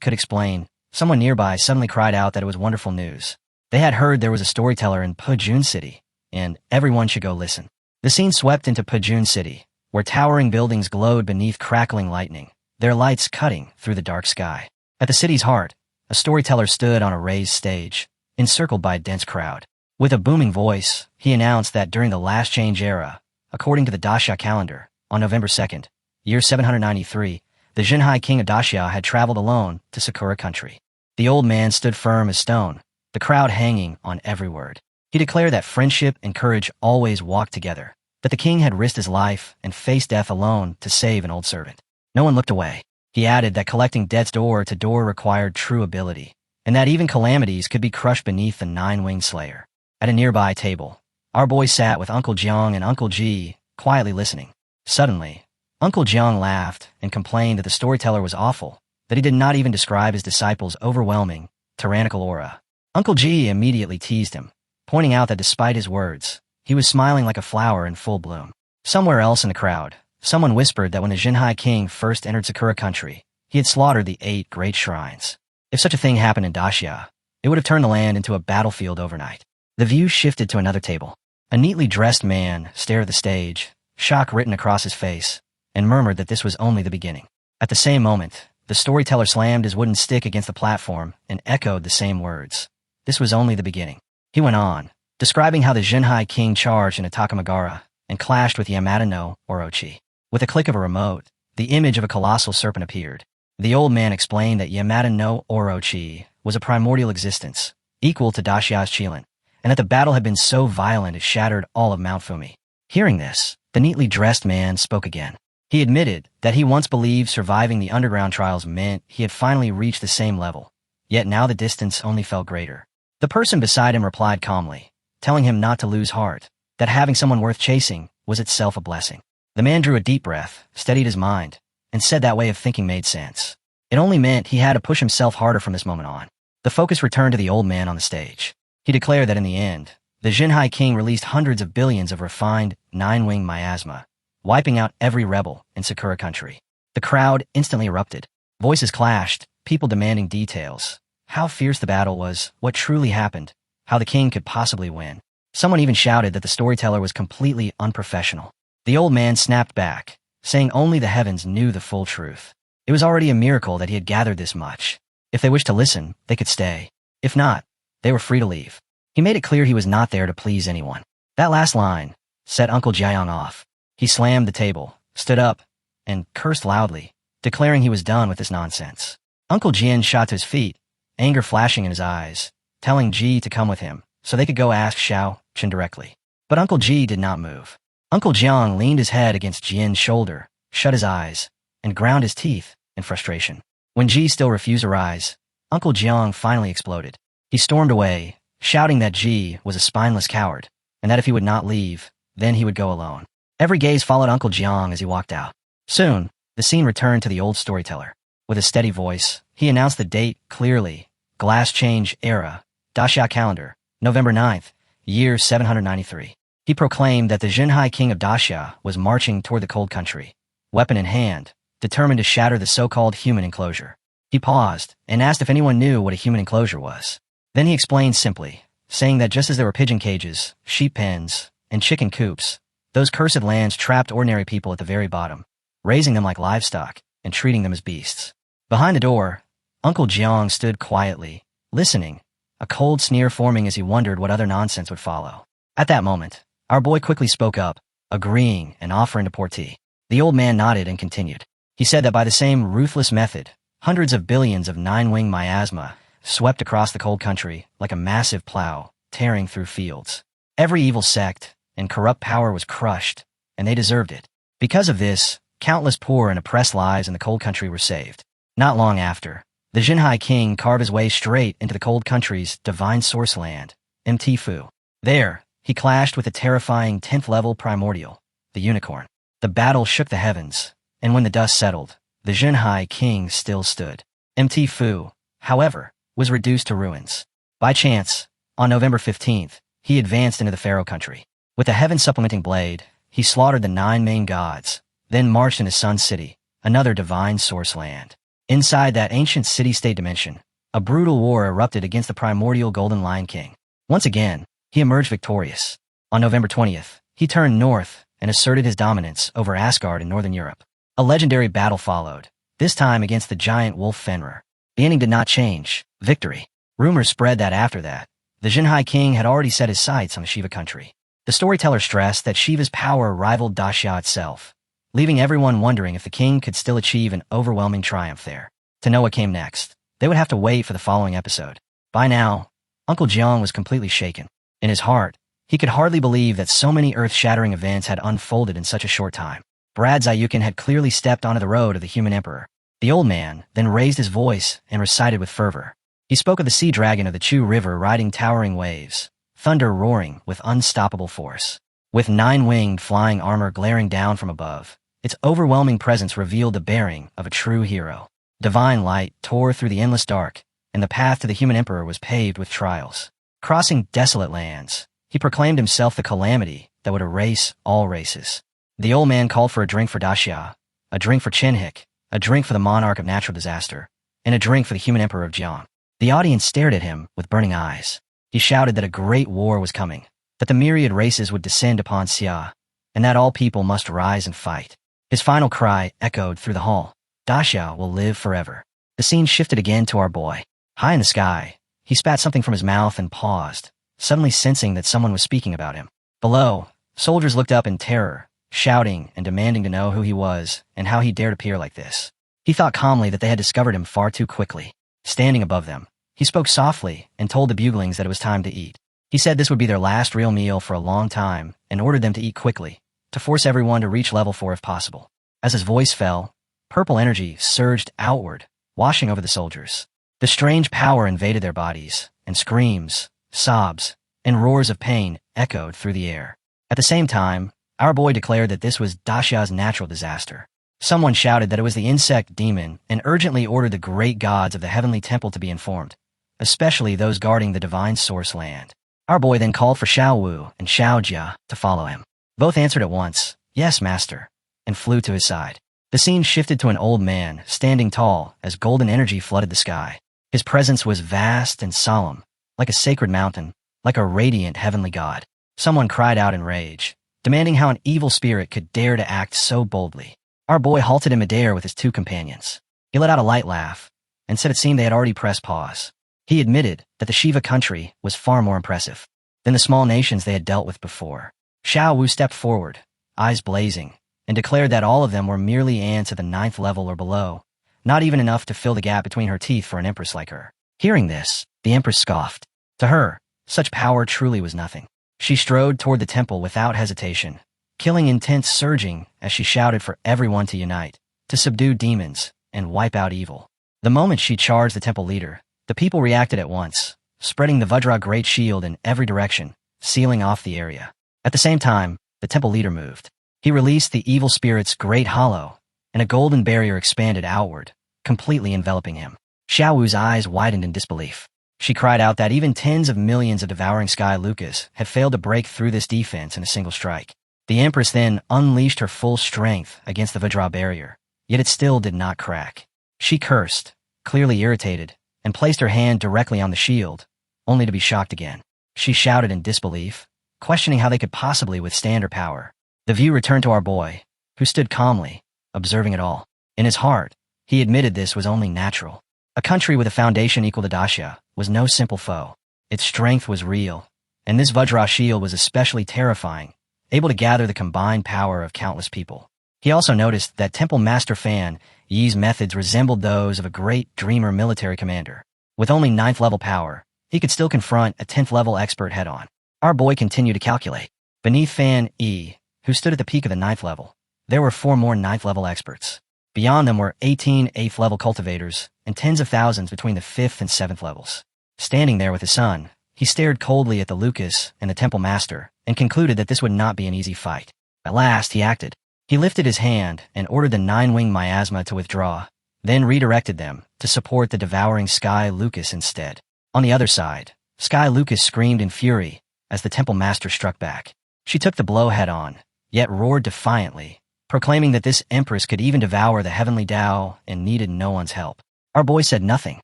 could explain, someone nearby suddenly cried out that it was wonderful news. They had heard there was a storyteller in Pejun City, and everyone should go listen. The scene swept into Pejun City, where towering buildings glowed beneath crackling lightning, their lights cutting through the dark sky. At the city's heart, a storyteller stood on a raised stage, encircled by a dense crowd. With a booming voice, he announced that during the last change era, according to the Daxia calendar, on November 2nd, year 793, the Jinhai king of Daxia had traveled alone to Sakura country. The old man stood firm as stone, the crowd hanging on every word. He declared that friendship and courage always walked together, that the king had risked his life and faced death alone to save an old servant. No one looked away. He added that collecting debts door to door required true ability, and that even calamities could be crushed beneath the 9-winged slayer. At a nearby table, our boy sat with Uncle Jiang and Uncle Ji, quietly listening. Suddenly, Uncle Jiang laughed and complained that the storyteller was awful, that he did not even describe his disciple's overwhelming, tyrannical aura. Uncle Ji immediately teased him, pointing out that despite his words, he was smiling like a flower in full bloom. Somewhere else in the crowd, someone whispered that when the Jinhai king first entered Sakura country, he had slaughtered the 8 great shrines. If such a thing happened in Daxia, it would have turned the land into a battlefield overnight. The view shifted to another table. A neatly dressed man stared at the stage, shock written across his face, and murmured that this was only the beginning. At the same moment, the storyteller slammed his wooden stick against the platform and echoed the same words. This was only the beginning. He went on, describing how the Jinhai king charged into Takamagara and clashed with Yamada no Orochi. With a click of a remote, the image of a colossal serpent appeared. The old man explained that Yamada no Orochi was a primordial existence, equal to Daxia's Qilin, and that the battle had been so violent it shattered all of Mount Fumi. Hearing this, the neatly dressed man spoke again. He admitted that he once believed surviving the underground trials meant he had finally reached the same level, yet now the distance only felt greater. The person beside him replied calmly, telling him not to lose heart, that having someone worth chasing was itself a blessing. The man drew a deep breath, steadied his mind, and said that way of thinking made sense. It only meant he had to push himself harder from this moment on. The focus returned to the old man on the stage. He declared that in the end, the Jinhai king released hundreds of billions of refined 9-wing miasma, wiping out every rebel in Sakura country. The crowd instantly erupted. Voices clashed, people demanding details. How fierce the battle was, what truly happened, how the king could possibly win. Someone even shouted that the storyteller was completely unprofessional. The old man snapped back, saying only the heavens knew the full truth. It was already a miracle that he had gathered this much. If they wished to listen, they could stay. If not, they were free to leave. He made it clear he was not there to please anyone. That last line set Uncle Jiang off. He slammed the table, stood up, and cursed loudly, declaring he was done with this nonsense. Uncle Jian shot to his feet, anger flashing in his eyes, telling Ji to come with him so they could go ask Xiaoqun directly. But Uncle Ji did not move. Uncle Jiang leaned his head against Jian's shoulder, shut his eyes, and ground his teeth in frustration. When Ji still refused to rise, Uncle Jiang finally exploded. He stormed away, shouting that Ji was a spineless coward, and that if he would not leave, then he would go alone. Every gaze followed Uncle Jiang as he walked out. Soon, the scene returned to the old storyteller. With a steady voice, he announced the date clearly: Glass Change Era, Daxia Calendar, November 9th, year 793. He proclaimed that the Zhenhai king of Daxia was marching toward the cold country, weapon in hand, determined to shatter the so-called human enclosure. He paused and asked if anyone knew what a human enclosure was. Then he explained simply, saying that just as there were pigeon cages, sheep pens, and chicken coops, those cursed lands trapped ordinary people at the very bottom, raising them like livestock and treating them as beasts. Behind the door, Uncle Jiang stood quietly, listening, a cold sneer forming as he wondered what other nonsense would follow. At that moment, our boy quickly spoke up, agreeing and offering to pour tea. The old man nodded and continued. He said that by the same ruthless method, hundreds of billions of nine-wing miasma swept across the cold country like a massive plow, tearing through fields. Every evil sect and corrupt power was crushed, and they deserved it. Because of this, countless poor and oppressed lives in the cold country were saved. Not long after, the Zhenhai king carved his way straight into the cold country's divine source land, Mtfu. There, he clashed with the terrifying 10th level primordial, the unicorn. The battle shook the heavens, and when the dust settled, the Zhenhai king still stood. Mtfu, however, was reduced to ruins. By chance, on November 15th, he advanced into the Pharaoh country. With the heaven-supplementing blade, he slaughtered the 9 main gods, then marched into Sun City, another divine source land. Inside that ancient city-state dimension, a brutal war erupted against the primordial Golden Lion King. Once again, he emerged victorious. On November 20th, he turned north and asserted his dominance over Asgard in northern Europe. A legendary battle followed, this time against the giant wolf Fenrir. The ending did not change, victory. Rumors spread that after that, the Zhenhai king had already set his sights on the Shiva country. The storyteller stressed that Shiva's power rivaled Daxia itself, leaving everyone wondering if the king could still achieve an overwhelming triumph there. To know what came next, they would have to wait for the following episode. By now, Uncle Jiang was completely shaken. In his heart, he could hardly believe that so many earth-shattering events had unfolded in such a short time. Brad Zayukin had clearly stepped onto the road of the human emperor. The old man then raised his voice and recited with fervor. He spoke of the sea dragon of the Chu River riding towering waves, thunder roaring with unstoppable force. With 9-winged flying armor glaring down from above, its overwhelming presence revealed the bearing of a true hero. Divine light tore through the endless dark, and the path to the human emperor was paved with trials. Crossing desolate lands, he proclaimed himself the calamity that would erase all races. The old man called for a drink for Daxia, a drink for Chenhik, a drink for the monarch of natural disaster, and a drink for the human emperor of Jiang. The audience stared at him with burning eyes. He shouted that a great war was coming, that the myriad races would descend upon Xia, and that all people must rise and fight. His final cry echoed through the hall. Daxia will live forever. The scene shifted again to our boy. High in the sky, he spat something from his mouth and paused, suddenly sensing that someone was speaking about him. Below, soldiers looked up in terror, shouting and demanding to know who he was and how he dared appear like this. He thought calmly that they had discovered him far too quickly. Standing above them, he spoke softly and told the buglings that it was time to eat. He said this would be their last real meal for a long time and ordered them to eat quickly, to force everyone to reach level 4 if possible. As his voice fell, purple energy surged outward, washing over the soldiers. The strange power invaded their bodies, and screams, sobs, and roars of pain echoed through the air. At the same time, our boy declared that this was Daxia's natural disaster. Someone shouted that it was the insect demon and urgently ordered the great gods of the heavenly temple to be informed, especially those guarding the divine source land. Our boy then called for Xiao Wu and Xiao Jia to follow him. Both answered at once, "Yes, master," and flew to his side. The scene shifted to an old man standing tall as golden energy flooded the sky. His presence was vast and solemn, like a sacred mountain, like a radiant heavenly god. Someone cried out in rage, demanding how an evil spirit could dare to act so boldly. Our boy halted in midair with his 2 companions. He let out a light laugh and said it seemed they had already pressed pause. He admitted that the Shiva country was far more impressive than the small nations they had dealt with before. Xiao Wu stepped forward, eyes blazing, and declared that all of them were merely ants at the 9th level or below, not even enough to fill the gap between her teeth for an empress like her. Hearing this, the empress scoffed. To her, such power truly was nothing. She strode toward the temple without hesitation, killing intent surging as she shouted for everyone to unite, to subdue demons, and wipe out evil. The moment she charged the temple leader, the people reacted at once, spreading the Vajra Great Shield in every direction, sealing off the area. At the same time, the temple leader moved. He released the evil spirit's great hollow, and a golden barrier expanded outward, completely enveloping him. Xiao Wu's eyes widened in disbelief. She cried out that even tens of millions of devouring sky Lucas had failed to break through this defense in a single strike. The Empress then unleashed her full strength against the Vajra barrier, yet it still did not crack. She cursed, clearly irritated, and placed her hand directly on the shield, only to be shocked again. She shouted in disbelief, questioning how they could possibly withstand her power. The view returned to our boy, who stood calmly, observing it all. In his heart, he admitted this was only natural. A country with a foundation equal to Dacia was no simple foe. Its strength was real, and this Vajra shield was especially terrifying, able to gather the combined power of countless people. He also noticed that Temple Master Fan Yi's methods resembled those of a great dreamer military commander. With only 9th level power, he could still confront a 10th level expert head-on. Our boy continued to calculate. Beneath Fan Yi, who stood at the peak of the 9th level, there were 4 more 9th level experts. Beyond them were 18 8th level cultivators and tens of thousands between the 5th and 7th levels. Standing there with his son, he stared coldly at the Lucas and the Temple Master and concluded that this would not be an easy fight. At last, he acted. He lifted his hand and ordered the 9-wing miasma to withdraw, then redirected them to support the devouring Sky Lucas instead. On the other side, Sky Lucas screamed in fury as the Temple Master struck back. She took the blow head-on, yet roared defiantly, proclaiming that this Empress could even devour the heavenly Tao and needed no one's help. Our boy said nothing,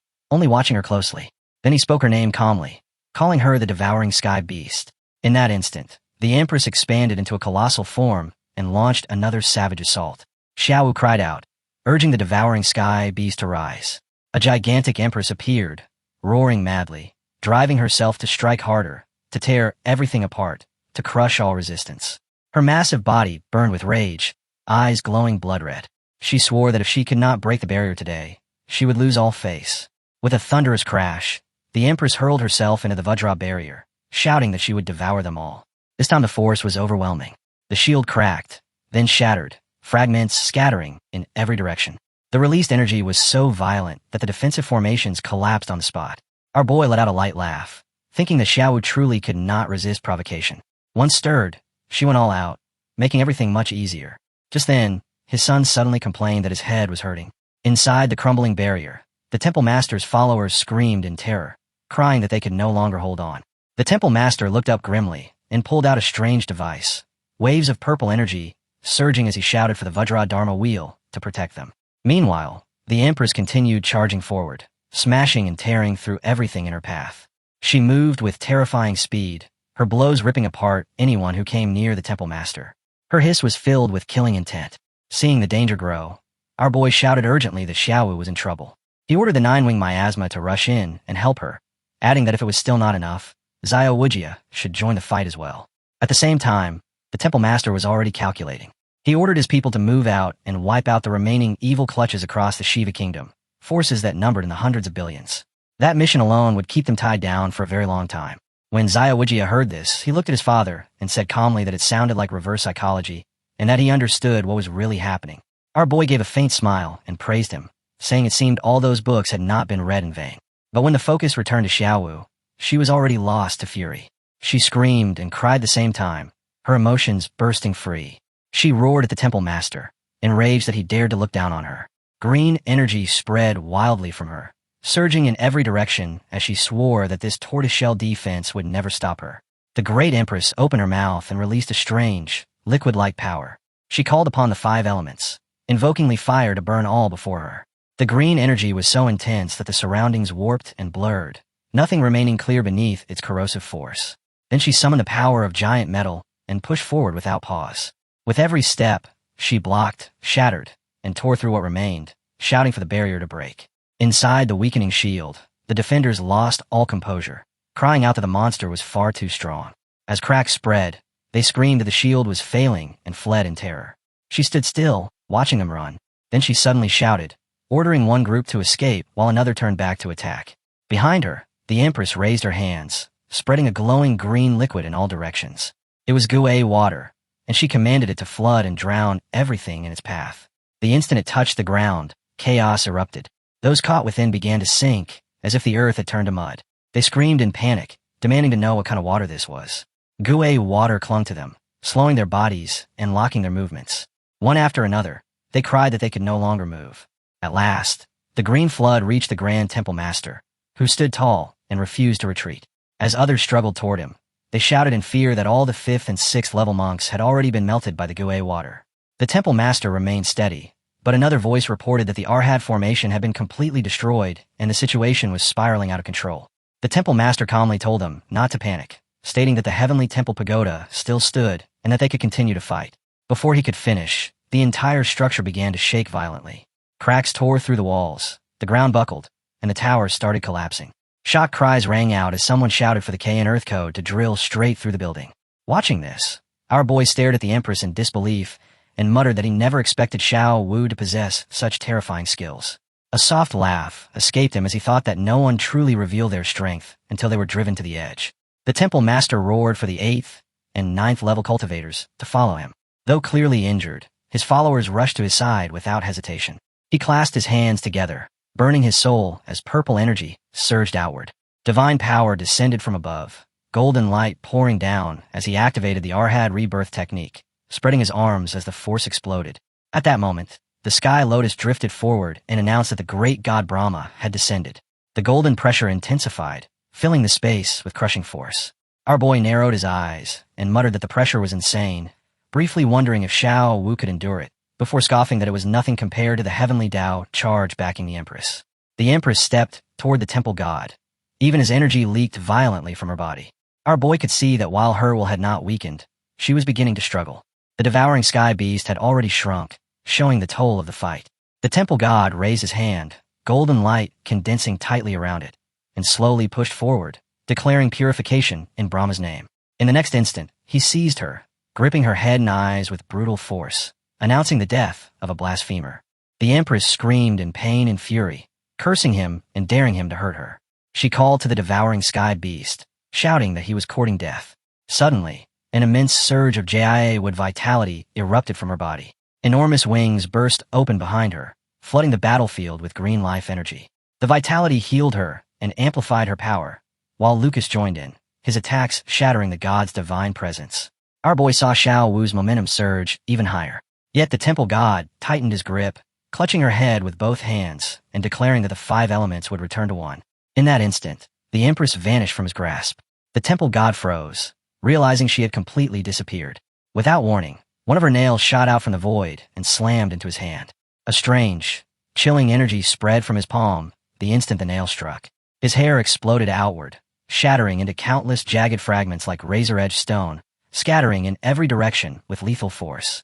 only watching her closely. Then he spoke her name calmly, calling her the devouring Sky Beast. In that instant, the Empress expanded into a colossal form and launched another savage assault. Xiao cried out, urging the devouring Sky Beast to rise. A gigantic Empress appeared, roaring madly, driving herself to strike harder, to tear everything apart, to crush all resistance. Her massive body burned with rage, eyes glowing blood red. She swore that if she could not break the barrier today, she would lose all face. With a thunderous crash, the Empress hurled herself into the Vajra barrier, shouting that she would devour them all. This time the force was overwhelming. The shield cracked, then shattered, fragments scattering in every direction. The released energy was so violent that the defensive formations collapsed on the spot. Our boy let out a light laugh, thinking that Xiao truly could not resist provocation. Once stirred, she went all out, making everything much easier. Just then, his son suddenly complained that his head was hurting. Inside the crumbling barrier, the Temple Master's followers screamed in terror, crying that they could no longer hold on. The Temple Master looked up grimly and pulled out a strange device, waves of purple energy surging as he shouted for the Vajra Dharma wheel to protect them. Meanwhile, the Empress continued charging forward, smashing and tearing through everything in her path. She moved with terrifying speed, her blows ripping apart anyone who came near the Temple Master. Her hiss was filled with killing intent. Seeing the danger grow, our boy shouted urgently that Xiao was in trouble. He ordered the 9-wing miasma to rush in and help her, adding that if it was still not enough, Xiao Wujia should join the fight as well. At the same time, the Temple Master was already calculating. He ordered his people to move out and wipe out the remaining evil clutches across the Shiva kingdom, forces that numbered in the hundreds of billions. That mission alone would keep them tied down for a very long time. When Xiao Wujia heard this, he looked at his father and said calmly that it sounded like reverse psychology and that he understood what was really happening. Our boy gave a faint smile and praised him, saying it seemed all those books had not been read in vain. But when the focus returned to Xiaowu, she was already lost to fury. She screamed and cried at the same time, her emotions bursting free. She roared at the Temple Master, enraged that he dared to look down on her. Green energy spread wildly from her, surging in every direction as she swore that this tortoiseshell defense would never stop her. The great Empress opened her mouth and released a strange, liquid-like power. She called upon the 5 elements, invokingly fire to burn all before her. The green energy was so intense that the surroundings warped and blurred, nothing remaining clear beneath its corrosive force. Then she summoned the power of giant metal and pushed forward without pause. With every step, she blocked, shattered, and tore through what remained, shouting for the barrier to break. Inside the weakening shield, the defenders lost all composure, crying out that the monster was far too strong. As cracks spread, they screamed that the shield was failing and fled in terror. She stood still, watching them run. Then she suddenly shouted, ordering one group to escape while another turned back to attack. Behind her, the Empress raised her hands, spreading a glowing green liquid in all directions. It was Gué water, and she commanded it to flood and drown everything in its path. The instant it touched the ground, chaos erupted. Those caught within began to sink, as if the earth had turned to mud. They screamed in panic, demanding to know what kind of water this was. Gué water clung to them, slowing their bodies and locking their movements. One after another, they cried that they could no longer move. At last, the green flood reached the Grand Temple Master, who stood tall, and refused to retreat. As others struggled toward him, they shouted in fear that all the 5th and 6th level monks had already been melted by the Gue water. The temple master remained steady, but another voice reported that the Arhat formation had been completely destroyed and the situation was spiraling out of control. The temple master calmly told them not to panic, stating that the heavenly temple pagoda still stood and that they could continue to fight. Before he could finish, the entire structure began to shake violently. Cracks tore through the walls, the ground buckled, and the towers started collapsing. Shocked cries rang out as someone shouted for the KN Earth Code to drill straight through the building. Watching this, our boy stared at the Empress in disbelief and muttered that he never expected Xiao Wu to possess such terrifying skills. A soft laugh escaped him as he thought that no one truly revealed their strength until they were driven to the edge. The temple master roared for the 8th and 9th level cultivators to follow him. Though clearly injured, his followers rushed to his side without hesitation. He clasped his hands together, burning his soul as purple energy surged outward. Divine power descended from above, golden light pouring down as he activated the Arhat rebirth technique, spreading his arms as the force exploded. At that moment, the Sky Lotus drifted forward and announced that the great god Brahma had descended. The golden pressure intensified, filling the space with crushing force. Our boy narrowed his eyes and muttered that the pressure was insane, briefly wondering if Xiao Wu could endure it, before scoffing that it was nothing compared to the heavenly Tao charge backing the Empress. The Empress stepped toward the temple god, even as energy leaked violently from her body. Our boy could see that while her will had not weakened, she was beginning to struggle. The devouring sky beast had already shrunk, showing the toll of the fight. The temple god raised his hand, golden light condensing tightly around it, and slowly pushed forward, declaring purification in Brahma's name. In the next instant, he seized her, gripping her head and eyes with brutal force, announcing the death of a blasphemer. The Empress screamed in pain and fury, cursing him and daring him to hurt her. She called to the devouring sky beast, shouting that he was courting death. Suddenly, an immense surge of Jia-wood vitality erupted from her body. Enormous wings burst open behind her, flooding the battlefield with green life energy. The vitality healed her and amplified her power, while Lucas joined in, his attacks shattering the god's divine presence. Our boy saw Xiao Wu's momentum surge even higher. Yet the temple god tightened his grip, clutching her head with both hands and declaring that the 5 elements would return to 1. In that instant, the Empress vanished from his grasp. The temple god froze, realizing she had completely disappeared. Without warning, one of her nails shot out from the void and slammed into his hand. A strange, chilling energy spread from his palm the instant the nail struck. His hair exploded outward, shattering into countless jagged fragments like razor-edged stone, scattering in every direction with lethal force.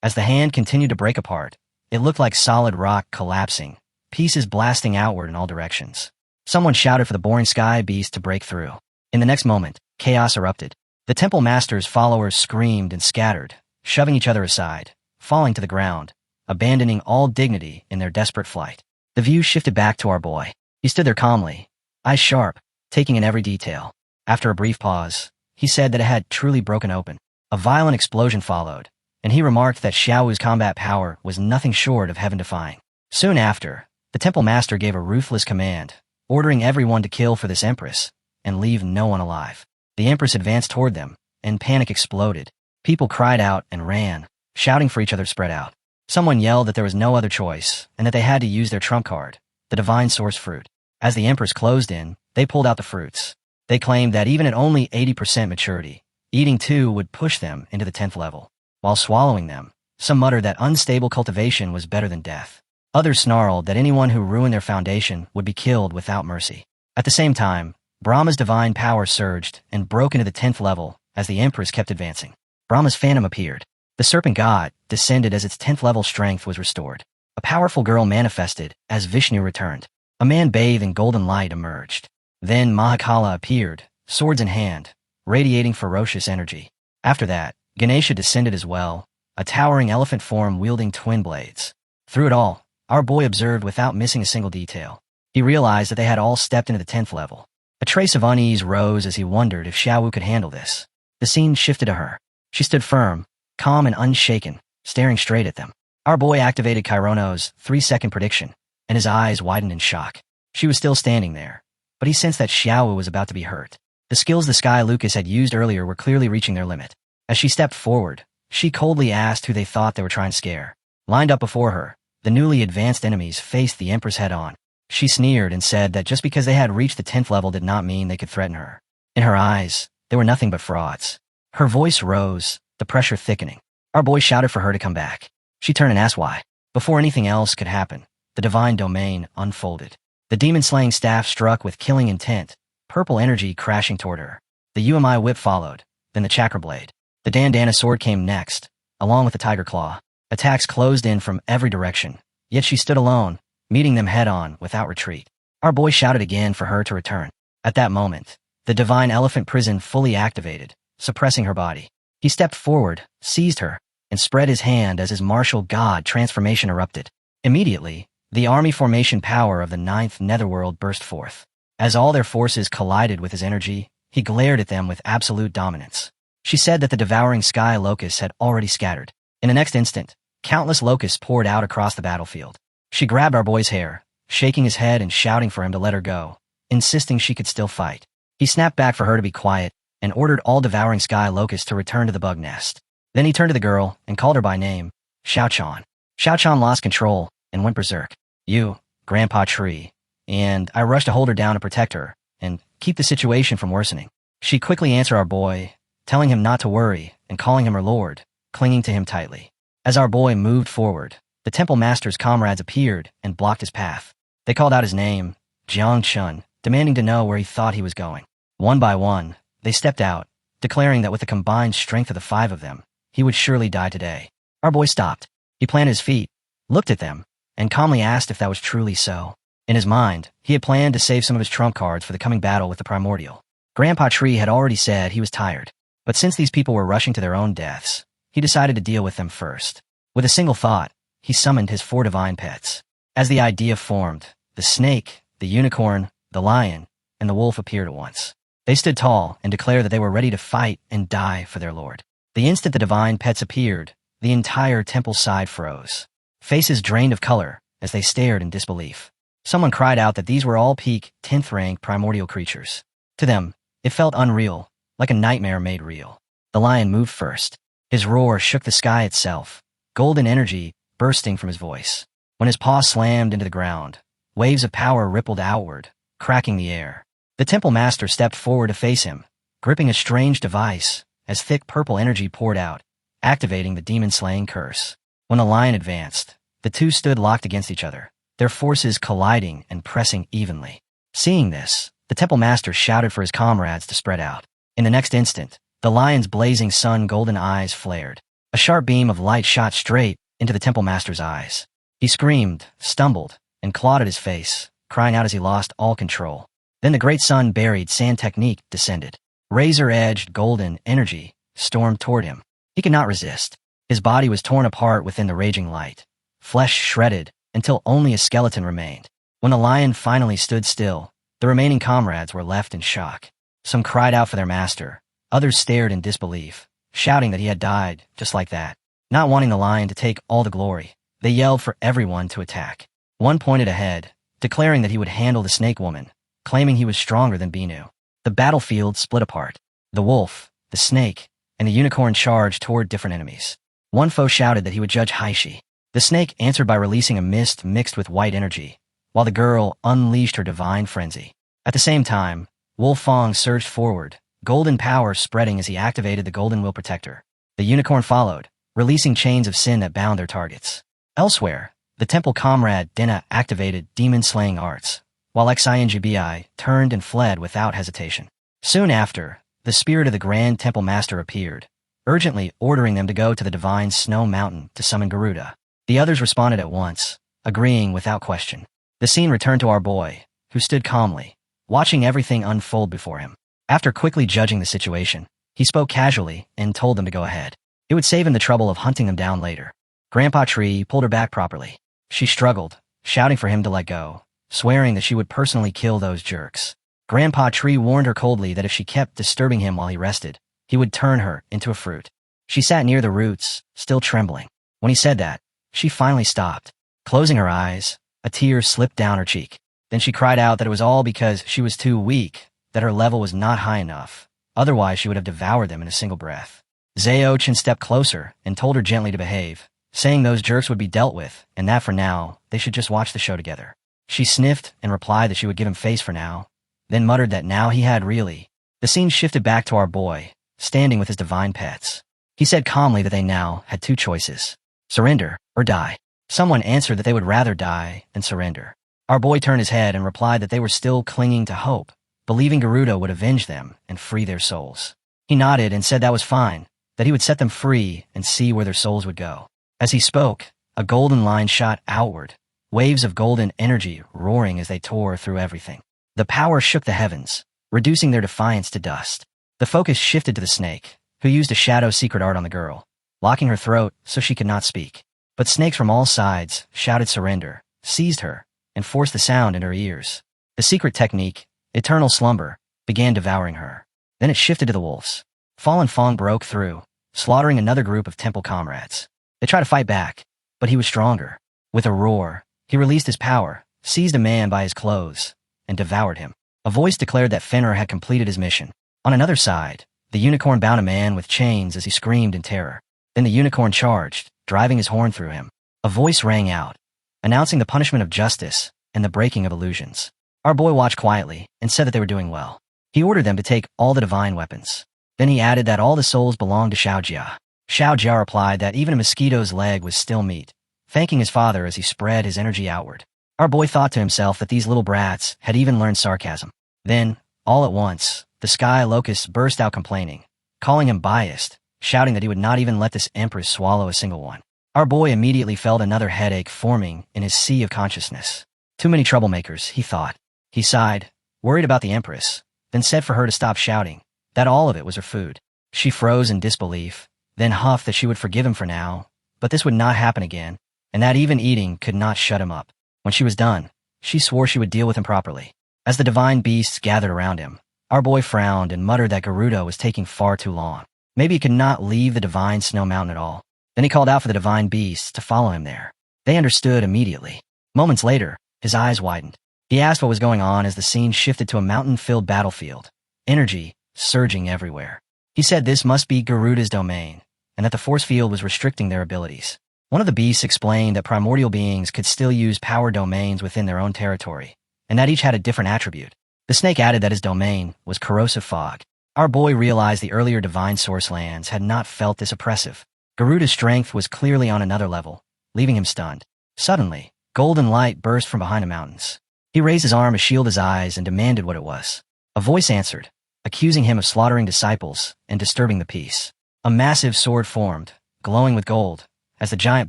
As the hand continued to break apart, it looked like solid rock collapsing, pieces blasting outward in all directions. Someone shouted for the boring sky beast to break through. In the next moment, chaos erupted. The temple master's followers screamed and scattered, shoving each other aside, falling to the ground, abandoning all dignity in their desperate flight. The view shifted back to our boy. He stood there calmly, eyes sharp, taking in every detail. After a brief pause, he said that it had truly broken open. A violent explosion followed, and he remarked that Xiao Wu's combat power was nothing short of heaven-defying. Soon after, the temple master gave a ruthless command, ordering everyone to kill for this Empress and leave no one alive. The Empress advanced toward them, and panic exploded. People cried out and ran, shouting for each other spread out. Someone yelled that there was no other choice and that they had to use their trump card, the divine source fruit. As the Empress closed in, they pulled out the fruits. They claimed that even at only 80% maturity, eating 2 would push them into the 10th level. While swallowing them, some muttered that unstable cultivation was better than death. Others snarled that anyone who ruined their foundation would be killed without mercy. At the same time, Brahma's divine power surged and broke into the 10th level as the Empress kept advancing. Brahma's phantom appeared. The serpent god descended as its 10th level strength was restored. A powerful girl manifested as Vishnu returned. A man bathed in golden light emerged. Then Mahakala appeared, swords in hand, radiating ferocious energy. After that, Ganesha descended as well, a towering elephant form wielding twin blades. Through it all, our boy observed without missing a single detail. He realized that they had all stepped into the 10th level. A trace of unease rose as he wondered if Xiao Wu could handle this. The scene shifted to her. She stood firm, calm and unshaken, staring straight at them. Our boy activated Chirono's 3-second prediction, and his eyes widened in shock. She was still standing there, but he sensed that Xiao Wu was about to be hurt. The skills the Sky Lucas had used earlier were clearly reaching their limit. As she stepped forward, she coldly asked who they thought they were trying to scare. Lined up before her, the newly advanced enemies faced the Empress head-on. She sneered and said that just because they had reached the 10th level did not mean they could threaten her. In her eyes, they were nothing but frauds. Her voice rose, the pressure thickening. Our boy shouted for her to come back. She turned and asked why. Before anything else could happen, the divine domain unfolded. The demon-slaying staff struck with killing intent, purple energy crashing toward her. The UMI whip followed, then the chakra blade. The Dandana sword came next, along with the tiger claw. Attacks closed in from every direction, yet she stood alone, meeting them head-on without retreat. Our boy shouted again for her to return. At that moment, the divine elephant prison fully activated, suppressing her body. He stepped forward, seized her, and spread his hand as his martial god transformation erupted. Immediately, the army formation power of the 9th Netherworld burst forth. As all their forces collided with his energy, he glared at them with absolute dominance. She said that the devouring sky locusts had already scattered. In the next instant, countless locusts poured out across the battlefield. She grabbed our boy's hair, shaking his head and shouting for him to let her go, insisting she could still fight. He snapped back for her to be quiet and ordered all devouring sky locusts to return to the bug nest. Then he turned to the girl and called her by name, Xiaochan. Xiaochan lost control and went berserk. You, Grandpa Tree. And I rushed to hold her down to protect her and keep the situation from worsening. She quickly answered our boy, telling him not to worry and calling him her lord, clinging to him tightly. As our boy moved forward, the temple master's comrades appeared and blocked his path. They called out his name, Jiang Chun, demanding to know where he thought he was going. One by one, they stepped out, declaring that with the combined strength of the 5 of them, he would surely die today. Our boy stopped. He planted his feet, looked at them, and calmly asked if that was truly so. In his mind, he had planned to save some of his trump cards for the coming battle with the Primordial. Grandpa Tree had already said he was tired, but since these people were rushing to their own deaths, he decided to deal with them first. With a single thought, he summoned his 4 divine pets. As the idea formed, the snake, the unicorn, the lion, and the wolf appeared at once. They stood tall and declared that they were ready to fight and die for their lord. The instant the divine pets appeared, the entire temple side froze. Faces drained of color as they stared in disbelief. Someone cried out that these were all peak, 10th rank primordial creatures. To them, it felt unreal, like a nightmare made real. The lion moved first. His roar shook the sky itself, golden energy bursting from his voice. When his paw slammed into the ground, waves of power rippled outward, cracking the air. The temple master stepped forward to face him, gripping a strange device as thick purple energy poured out, activating the demon-slaying curse. When the lion advanced, the two stood locked against each other, their forces colliding and pressing evenly. Seeing this, the temple master shouted for his comrades to spread out. In the next instant, the lion's blazing sun golden eyes flared. A sharp beam of light shot straight into the temple master's eyes. He screamed, stumbled, and clawed at his face, crying out as he lost all control. Then the great sun-buried sand technique descended. Razor-edged golden energy stormed toward him. He could not resist. His body was torn apart within the raging light, flesh shredded until only a skeleton remained. When the lion finally stood still, the remaining comrades were left in shock. Some cried out for their master, others stared in disbelief, shouting that he had died just like that. Not wanting the lion to take all the glory, they yelled for everyone to attack. One pointed ahead, declaring that he would handle the snake woman, claiming he was stronger than Binu. The battlefield split apart. The wolf, the snake, and the unicorn charged toward different enemies. One foe shouted that he would judge Haishi. The snake answered by releasing a mist mixed with white energy, while the girl unleashed her divine frenzy. At the same time, Wolf Fong surged forward, golden power spreading as he activated the Golden Will Protector. The unicorn followed, releasing chains of sin that bound their targets. Elsewhere, the temple comrade Dena activated demon-slaying arts, while Xingbi turned and fled without hesitation. Soon after, the spirit of the Grand Temple Master appeared, urgently ordering them to go to the divine Snow Mountain to summon Garuda. The others responded at once, agreeing without question. The scene returned to our boy, who stood calmly, watching everything unfold before him. After quickly judging the situation, he spoke casually and told them to go ahead. It would save him the trouble of hunting them down later. Grandpa Tree pulled her back properly. She struggled, shouting for him to let go, swearing that she would personally kill those jerks. Grandpa Tree warned her coldly that if she kept disturbing him while he rested, he would turn her into a fruit. She sat near the roots, still trembling. When he said that, she finally stopped. Closing her eyes, a tear slipped down her cheek. Then she cried out that it was all because she was too weak, that her level was not high enough. Otherwise, she would have devoured them in a single breath. Zhao Chen stepped closer and told her gently to behave, saying those jerks would be dealt with, and that for now, they should just watch the show together. She sniffed and replied that she would give him face for now, then muttered that now he had really. The scene shifted back to our boy, standing with his divine pets. He said calmly that they now had two choices: surrender or die. Someone answered that they would rather die than surrender. Our boy turned his head and replied that they were still clinging to hope, believing Garuda would avenge them and free their souls. He nodded and said that was fine, that he would set them free and see where their souls would go. As he spoke, a golden line shot outward, waves of golden energy roaring as they tore through everything. The power shook the heavens, reducing their defiance to dust. The focus shifted to the snake, who used a shadow secret art on the girl, locking her throat so she could not speak. But snakes from all sides shouted surrender, seized her, and forced the sound in her ears. The secret technique, eternal slumber, began devouring her. Then it shifted to the wolves. Fallen Fong broke through, slaughtering another group of temple comrades. They tried to fight back, but he was stronger. With a roar, he released his power, seized a man by his clothes, and devoured him. A voice declared that Fenrir had completed his mission. On another side, the unicorn bound a man with chains as he screamed in terror. Then the unicorn charged, driving his horn through him. A voice rang out, announcing the punishment of justice and the breaking of illusions. Our boy watched quietly and said that they were doing well. He ordered them to take all the divine weapons. Then he added that all the souls belonged to Xiao Jia. Xiao Jia replied that even a mosquito's leg was still meat, thanking his father as he spread his energy outward. Our boy thought to himself that these little brats had even learned sarcasm. Then, all at once, the sky locust burst out complaining, calling him biased, shouting that he would not even let this empress swallow a single one. Our boy immediately felt another headache forming in his sea of consciousness. Too many troublemakers, he thought. He sighed, worried about the empress, then said for her to stop shouting, that all of it was her food. She froze in disbelief, then huffed that she would forgive him for now, but this would not happen again, and that even eating could not shut him up. When she was done, she swore she would deal with him properly. As the divine beasts gathered around him, our boy frowned and muttered that Garuda was taking far too long. Maybe he could not leave the divine snow mountain at all. Then he called out for the divine beasts to follow him there. They understood immediately. Moments later, his eyes widened. He asked what was going on as the scene shifted to a mountain-filled battlefield, energy surging everywhere. He said this must be Garuda's domain, and that the force field was restricting their abilities. One of the beasts explained that primordial beings could still use power domains within their own territory, and that each had a different attribute. The snake added that his domain was corrosive fog. Our boy realized the earlier divine source lands had not felt this oppressive. Garuda's strength was clearly on another level, leaving him stunned. Suddenly, golden light burst from behind the mountains. He raised his arm to shield his eyes and demanded what it was. A voice answered, accusing him of slaughtering disciples and disturbing the peace. A massive sword formed, glowing with gold, as the giant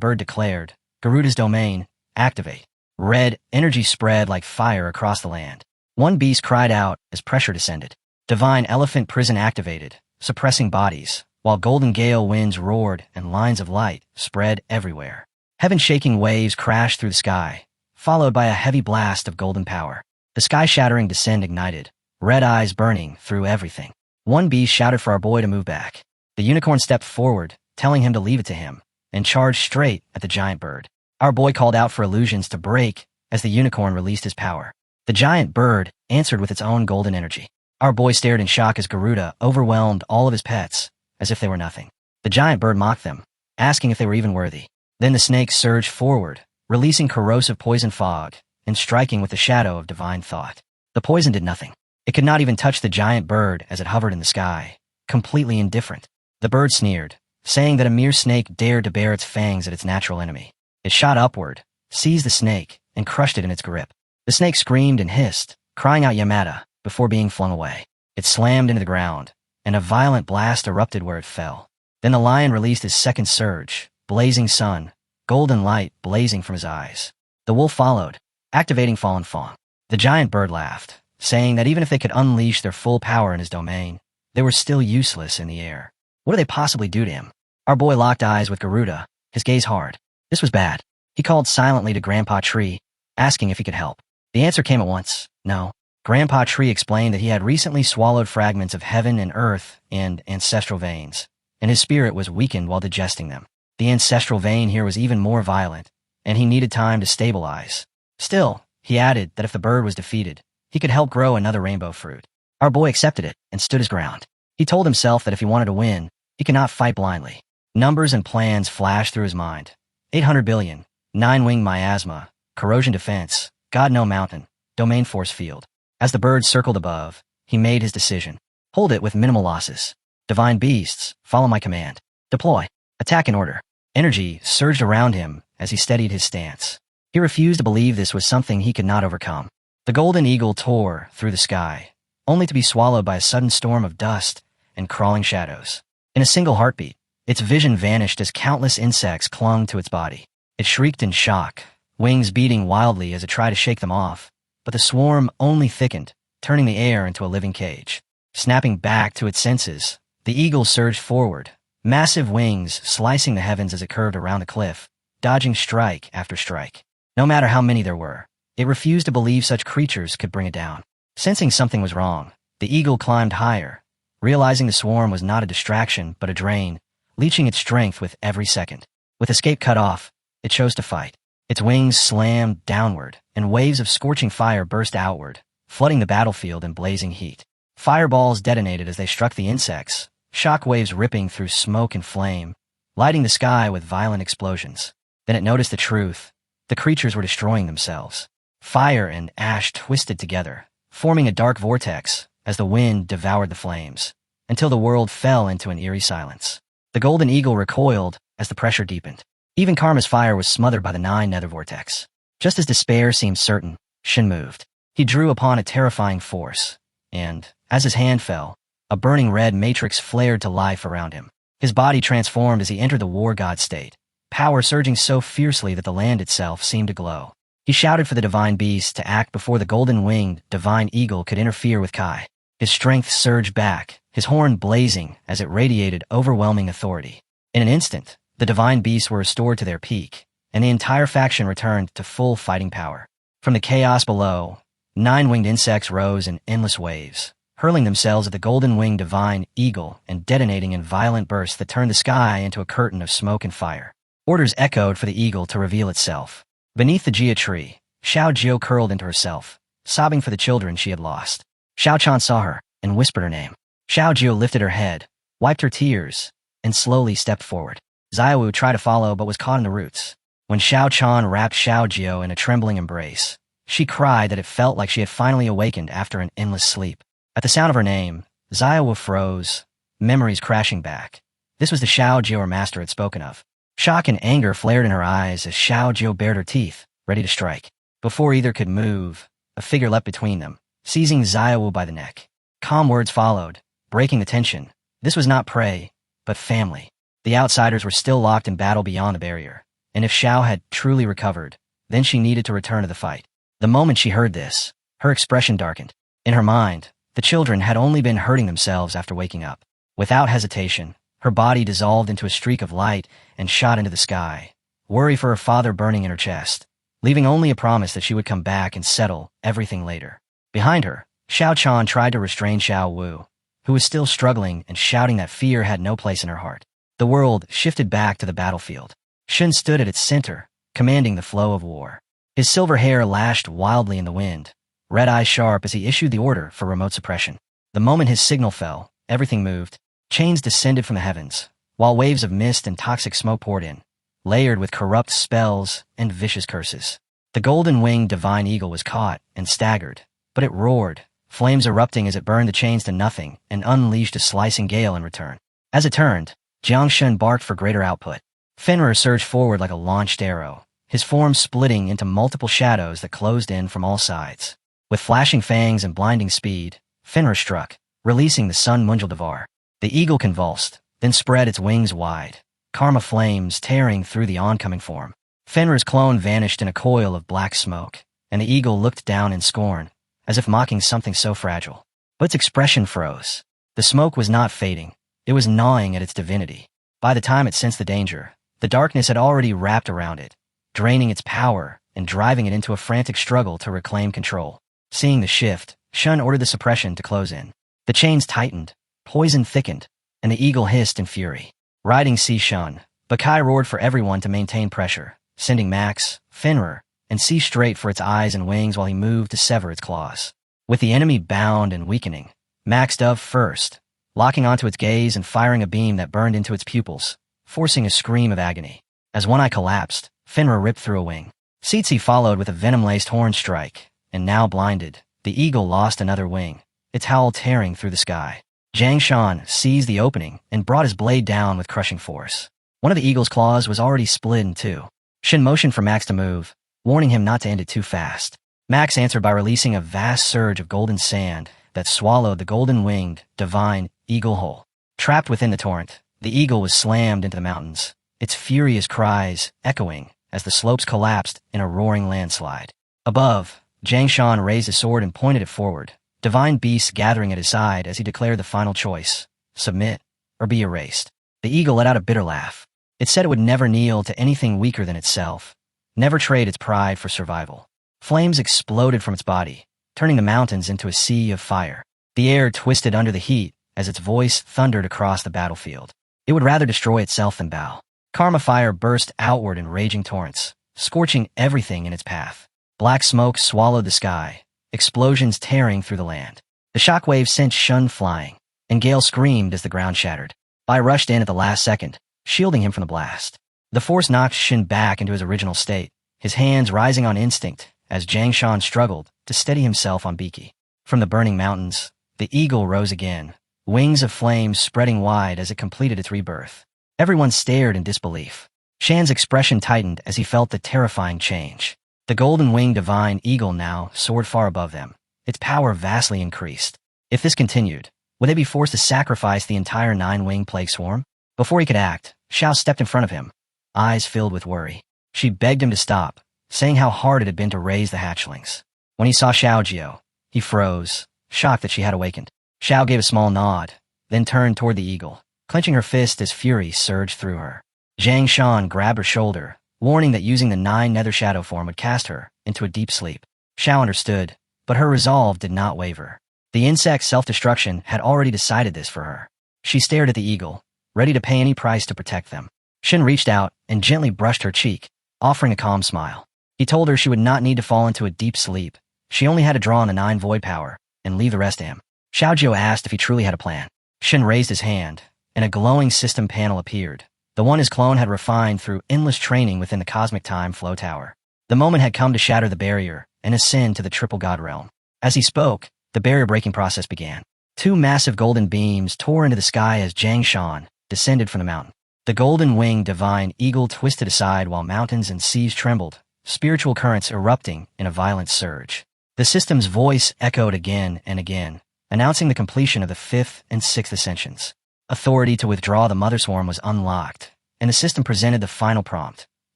bird declared, Garuda's domain, activate. Red energy spread like fire across the land. One beast cried out as pressure descended. Divine elephant prison activated, suppressing bodies, while golden gale winds roared and lines of light spread everywhere. Heaven-shaking waves crashed through the sky, followed by a heavy blast of golden power. The sky-shattering descent ignited, red eyes burning through everything. One beast shouted for our boy to move back. The unicorn stepped forward, telling him to leave it to him, and charged straight at the giant bird. Our boy called out for illusions to break as the unicorn released his power. The giant bird answered with its own golden energy. Our boy stared in shock as Garuda overwhelmed all of his pets, as if they were nothing. The giant bird mocked them, asking if they were even worthy. Then the snake surged forward, releasing corrosive poison fog and striking with the shadow of divine thought. The poison did nothing. It could not even touch the giant bird as it hovered in the sky, completely indifferent. The bird sneered, saying that a mere snake dared to bare its fangs at its natural enemy. It shot upward, seized the snake, and crushed it in its grip. The snake screamed and hissed, crying out Yamada, before being flung away. It slammed into the ground, and a violent blast erupted where it fell. Then the lion released his second surge, blazing sun, golden light blazing from his eyes. The wolf followed, activating Fallen Fong. The giant bird laughed, saying that even if they could unleash their full power in his domain, they were still useless in the air. What do they possibly do to him? Our boy locked eyes with Garuda, his gaze hard. This was bad. He called silently to Grandpa Tree, asking if he could help. The answer came at once, no. Grandpa Tree explained that he had recently swallowed fragments of heaven and earth and ancestral veins, and his spirit was weakened while digesting them. The ancestral vein here was even more violent, and he needed time to stabilize. Still, he added that if the bird was defeated, he could help grow another rainbow fruit. Our boy accepted it and stood his ground. He told himself that if he wanted to win, he could not fight blindly. Numbers and plans flashed through his mind. 800 billion, 9-wing miasma, corrosion defense, God no mountain, domain force field. As the bird circled above, he made his decision. Hold it with minimal losses. Divine beasts, follow my command. Deploy. Attack in order. Energy surged around him as he steadied his stance. He refused to believe this was something he could not overcome. The golden eagle tore through the sky, only to be swallowed by a sudden storm of dust and crawling shadows. In a single heartbeat, its vision vanished as countless insects clung to its body. It shrieked in shock, wings beating wildly as it tried to shake them off, but the swarm only thickened, turning the air into a living cage. Snapping back to its senses, the eagle surged forward, massive wings slicing the heavens as it curved around the cliff, dodging strike after strike. No matter how many there were, it refused to believe such creatures could bring it down. Sensing something was wrong, the eagle climbed higher, realizing the swarm was not a distraction but a drain, leeching its strength with every second. With escape cut off, it chose to fight. Its wings slammed downward, and waves of scorching fire burst outward, flooding the battlefield in blazing heat. Fireballs detonated as they struck the insects, shockwaves ripping through smoke and flame, lighting the sky with violent explosions. Then it noticed the truth. The creatures were destroying themselves. Fire and ash twisted together, forming a dark vortex as the wind devoured the flames, until the world fell into an eerie silence. The golden eagle recoiled as the pressure deepened. Even Karma's fire was smothered by the 9 nether vortex. Just as despair seemed certain, Shin moved. He drew upon a terrifying force, and, as his hand fell, a burning red matrix flared to life around him. His body transformed as he entered the war god state, power surging so fiercely that the land itself seemed to glow. He shouted for the divine beast to act before the golden-winged divine eagle could interfere with Kai. His strength surged back, his horn blazing as it radiated overwhelming authority. In an instant, the divine beasts were restored to their peak, and the entire faction returned to full fighting power. From the chaos below, 9 winged insects rose in endless waves, hurling themselves at the golden-winged divine eagle and detonating in violent bursts that turned the sky into a curtain of smoke and fire. Orders echoed for the eagle to reveal itself. Beneath the Jia tree, Xiao Jiao curled into herself, sobbing for the children she had lost. Xiao Chan saw her and whispered her name. Xiao Jiao lifted her head, wiped her tears, and slowly stepped forward. Xiaowu tried to follow but was caught in the roots. When Xiao Chan wrapped Xiao Jiao in a trembling embrace, she cried that it felt like she had finally awakened after an endless sleep. At the sound of her name, Xiaowu froze, memories crashing back. This was the Xiao Jiao her master had spoken of. Shock and anger flared in her eyes as Xiao Jiao bared her teeth, ready to strike. Before either could move, a figure leapt between them, seizing Xiaowu by the neck. Calm words followed, breaking the tension. This was not prey, but family. The outsiders were still locked in battle beyond the barrier, and if Xiao had truly recovered, then she needed to return to the fight. The moment she heard this, her expression darkened. In her mind, the children had only been hurting themselves after waking up. Without hesitation, her body dissolved into a streak of light and shot into the sky, worry for her father burning in her chest, leaving only a promise that she would come back and settle everything later. Behind her, Xiao Chan tried to restrain Xiao Wu, who was still struggling and shouting that fear had no place in her heart. The world shifted back to the battlefield. Shin stood at its center, commanding the flow of war. His silver hair lashed wildly in the wind, red eyes sharp as he issued the order for remote suppression. The moment his signal fell, everything moved. Chains descended from the heavens, while waves of mist and toxic smoke poured in, layered with corrupt spells and vicious curses. The golden-winged divine eagle was caught and staggered, but it roared, flames erupting as it burned the chains to nothing and unleashed a slicing gale in return. As it turned, Jiangshun barked for greater output. Fenrir surged forward like a launched arrow, his form splitting into multiple shadows that closed in from all sides. With flashing fangs and blinding speed, Fenrir struck, releasing the Sun Munjal Devar. The eagle convulsed, then spread its wings wide, karma flames tearing through the oncoming form. Fenrir's clone vanished in a coil of black smoke, and the eagle looked down in scorn, as if mocking something so fragile. But its expression froze. The smoke was not fading, it was gnawing at its divinity. By the time it sensed the danger, the darkness had already wrapped around it, draining its power and driving it into a frantic struggle to reclaim control. Seeing the shift, Shun ordered the suppression to close in. The chains tightened, poison thickened, and the eagle hissed in fury. Riding C Shun, Bakai roared for everyone to maintain pressure, sending Max, Fenrir, and C straight for its eyes and wings while he moved to sever its claws. With the enemy bound and weakening, Max dove first, locking onto its gaze and firing a beam that burned into its pupils, forcing a scream of agony. As one eye collapsed, Fenrir ripped through a wing. Tsitsi followed with a venom-laced horn strike, and now blinded, the eagle lost another wing, its howl tearing through the sky. Zhang Shan seized the opening and brought his blade down with crushing force. One of the eagle's claws was already split in two. Shin motioned for Max to move, warning him not to end it too fast. Max answered by releasing a vast surge of golden sand that swallowed the golden-winged, divine eagle whole. Trapped within the torrent, the eagle was slammed into the mountains, its furious cries echoing as the slopes collapsed in a roaring landslide. Above, Zhang Shan raised his sword and pointed it forward, divine beasts gathering at his side as he declared the final choice: submit or be erased. The eagle let out a bitter laugh. It said it would never kneel to anything weaker than itself, never trade its pride for survival. Flames exploded from its body, turning the mountains into a sea of fire. The air twisted under the heat as its voice thundered across the battlefield. It would rather destroy itself than bow. Karma fire burst outward in raging torrents, scorching everything in its path. Black smoke swallowed the sky, explosions tearing through the land. The shockwave sent Shun flying, and Gale screamed as the ground shattered. Bai rushed in at the last second, shielding him from the blast. The force knocked Shin back into his original state, his hands rising on instinct as Zhang Shan struggled to steady himself on Biki. From the burning mountains, the eagle rose again, wings of flame spreading wide as it completed its rebirth. Everyone stared in disbelief. Shan's expression tightened as he felt the terrifying change. The golden-winged divine eagle now soared far above them, its power vastly increased. If this continued, would they be forced to sacrifice the entire 9-wing plague swarm? Before he could act, Xiao stepped in front of him, eyes filled with worry. She begged him to stop, saying how hard it had been to raise the hatchlings. When he saw Xiaojiao, he froze, shocked that she had awakened. Xiao gave a small nod, then turned toward the eagle, clenching her fist as fury surged through her. Zhang Shan grabbed her shoulder, warning that using the 9 nether shadow form would cast her into a deep sleep. Xiao understood, but her resolve did not waver. The insect's self-destruction had already decided this for her. She stared at the eagle, ready to pay any price to protect them. Shin reached out and gently brushed her cheek, offering a calm smile. He told her she would not need to fall into a deep sleep. She only had to draw on the 9 void power and leave the rest to him. Xiaojiao asked if he truly had a plan. Shin raised his hand, and a glowing system panel appeared, the one his clone had refined through endless training within the cosmic time flow tower. The moment had come to shatter the barrier and ascend to the triple god realm. As he spoke, the barrier-breaking process began. 2 massive golden beams tore into the sky as Zhang Shan descended from the mountain. The golden-winged divine eagle twisted aside while mountains and seas trembled, spiritual currents erupting in a violent surge. The system's voice echoed again and again, announcing the completion of the 5th and 6th ascensions. Authority to withdraw the Mother Swarm was unlocked, and the system presented the final prompt,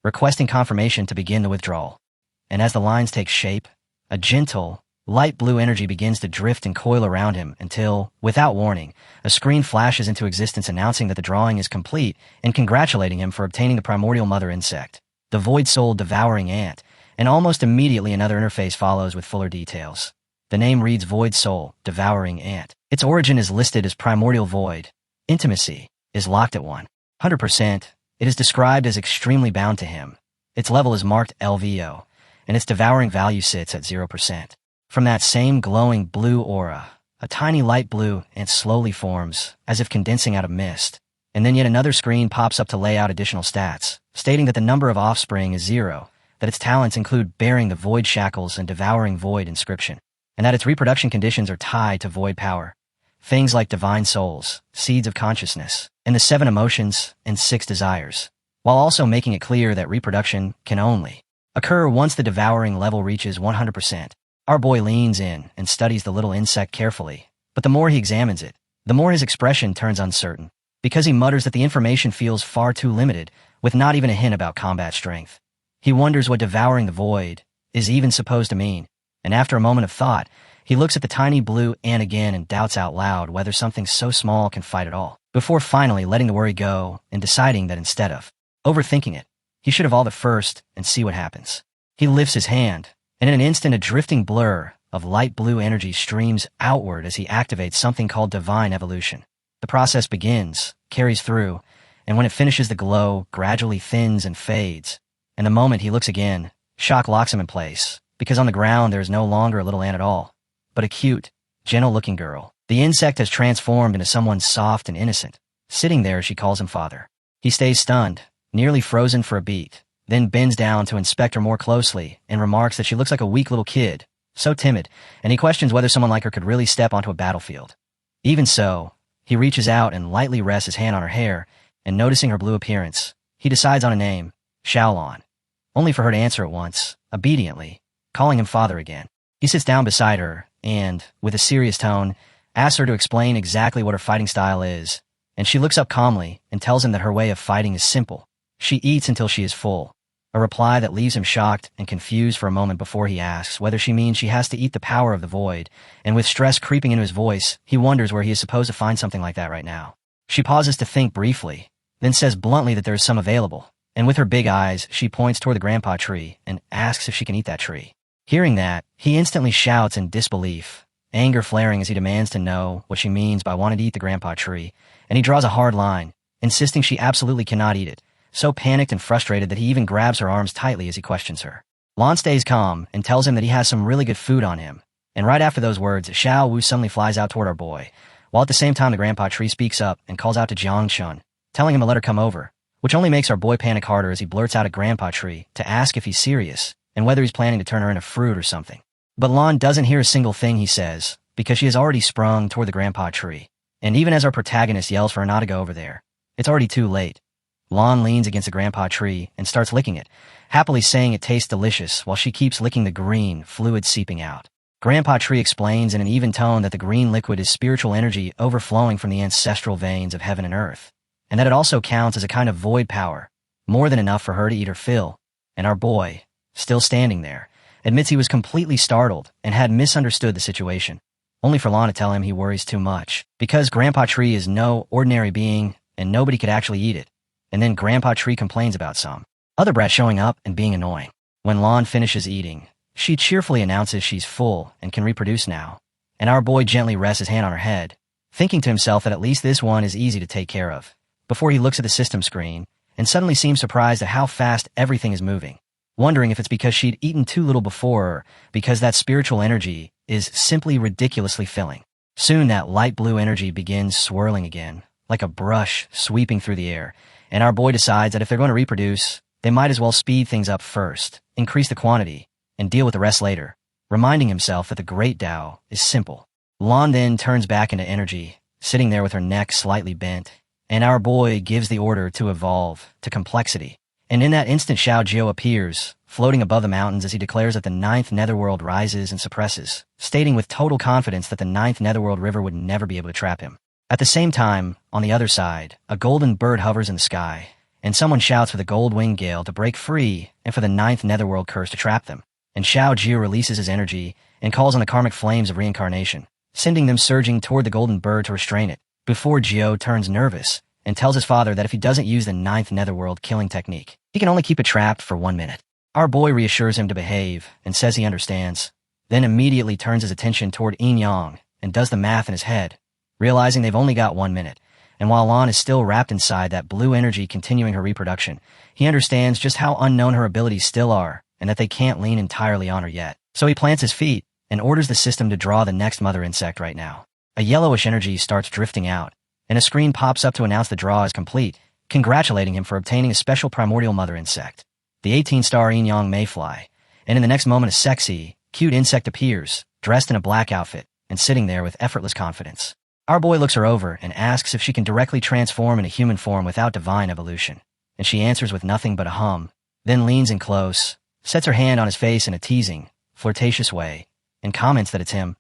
requesting confirmation to begin the withdrawal. And as the lines take shape, a gentle, light blue energy begins to drift and coil around him until, without warning, a screen flashes into existence announcing that the drawing is complete and congratulating him for obtaining the primordial mother insect, the void soul devouring ant, and almost immediately another interface follows with fuller details. The name reads Void Soul, Devouring Ant. Its origin is listed as Primordial Void. Intimacy is locked at 100%. It is described as extremely bound to him. Its level is marked LVO, and its devouring value sits at 0%. From that same glowing blue aura, a tiny light blue ant slowly forms, as if condensing out of mist. And then yet another screen pops up to lay out additional stats, stating that the number of offspring is 0, that its talents include bearing the void shackles and devouring void inscription, and that its reproduction conditions are tied to void power. Things like divine souls, seeds of consciousness, and the 7 emotions and 6 desires, while also making it clear that reproduction can only occur once the devouring level reaches 100%. Our boy leans in and studies the little insect carefully, but the more he examines it, the more his expression turns uncertain, because he mutters that the information feels far too limited, with not even a hint about combat strength. He wonders what devouring the void is even supposed to mean, and after a moment of thought, he looks at the tiny blue ant again and doubts out loud whether something so small can fight at all, before finally letting the worry go and deciding that instead of overthinking it, he should evolve it first and see what happens. He lifts his hand, and in an instant a drifting blur of light blue energy streams outward as he activates something called divine evolution. The process begins, carries through, and when it finishes the glow gradually thins and fades, and the moment he looks again, shock locks him in place, because on the ground there is no longer a little ant at all, but a cute, gentle-looking girl. The insect has transformed into someone soft and innocent, sitting there as she calls him father. He stays stunned, nearly frozen for a beat, then bends down to inspect her more closely and remarks that she looks like a weak little kid, so timid, and he questions whether someone like her could really step onto a battlefield. Even so, he reaches out and lightly rests his hand on her hair, and noticing her blue appearance, he decides on a name, Xiaolon, only for her to answer at once, obediently, calling him father again. He sits down beside her and, with a serious tone, asks her to explain exactly what her fighting style is, and she looks up calmly and tells him that her way of fighting is simple. She eats until she is full, a reply that leaves him shocked and confused for a moment before he asks whether she means she has to eat the power of the void, and with stress creeping into his voice, he wonders where he is supposed to find something like that right now. She pauses to think briefly, then says bluntly that there is some available, and with her big eyes, she points toward the grandpa tree and asks if she can eat that tree. Hearing that, he instantly shouts in disbelief, anger flaring as he demands to know what she means by wanting to eat the grandpa tree, and he draws a hard line, insisting she absolutely cannot eat it, so panicked and frustrated that he even grabs her arms tightly as he questions her. Lon stays calm and tells him that he has some really good food on him, and right after those words, Xiao Wu suddenly flies out toward our boy, while at the same time the grandpa tree speaks up and calls out to Jiang Chun, telling him to let her come over, which only makes our boy panic harder as he blurts out at grandpa tree to ask if he's serious, and whether he's planning to turn her into fruit or something. But Lon doesn't hear a single thing he says, because she has already sprung toward the grandpa tree, and even as our protagonist yells for her not to go over there, it's already too late. Lon leans against the grandpa tree and starts licking it, happily saying it tastes delicious while she keeps licking the green fluid seeping out. Grandpa tree explains in an even tone that the green liquid is spiritual energy overflowing from the ancestral veins of heaven and earth, and that it also counts as a kind of void power, more than enough for her to eat her fill, and our boy, still standing there, admits he was completely startled and had misunderstood the situation, only for Lon to tell him he worries too much, because Grandpa Tree is no ordinary being and nobody could actually eat it, and then Grandpa Tree complains about some other brat showing up and being annoying. When Lon finishes eating, she cheerfully announces she's full and can reproduce now, and our boy gently rests his hand on her head, thinking to himself that at least this one is easy to take care of, before he looks at the system screen and suddenly seems surprised at how fast everything is moving, wondering if it's because she'd eaten too little before or because that spiritual energy is simply ridiculously filling. Soon that light blue energy begins swirling again, like a brush sweeping through the air, and our boy decides that if they're going to reproduce, they might as well speed things up first, increase the quantity, and deal with the rest later, reminding himself that the great Tao is simple. Lon then turns back into energy, sitting there with her neck slightly bent, and our boy gives the order to evolve to complexity. And in that instant Xiao Jiao appears, floating above the mountains as he declares that the ninth netherworld rises and suppresses, stating with total confidence that the ninth netherworld river would never be able to trap him. At the same time, on the other side, a golden bird hovers in the sky, and someone shouts for the gold-winged gale to break free and for the ninth netherworld curse to trap them. And Xiao Jiao releases his energy and calls on the karmic flames of reincarnation, sending them surging toward the golden bird to restrain it, before Jiao turns nervous and tells his father that if he doesn't use the ninth netherworld killing technique, he can only keep it trapped for 1 minute. Our boy reassures him to behave and says he understands, then immediately turns his attention toward Yin Yang and does the math in his head, realizing they've only got 1 minute. And while Lon is still wrapped inside that blue energy continuing her reproduction, he understands just how unknown her abilities still are and that they can't lean entirely on her yet. So he plants his feet and orders the system to draw the next mother insect right now. A yellowish energy starts drifting out, and a screen pops up to announce the draw is complete, congratulating him for obtaining a special primordial mother insect, the 18-star Yin Yang Mayfly. And in the next moment a sexy, cute insect appears, dressed in a black outfit, and sitting there with effortless confidence. Our boy looks her over and asks if she can directly transform into human form without divine evolution, and she answers with nothing but a hum, then leans in close, sets her hand on his face in a teasing, flirtatious way, and comments that it's him,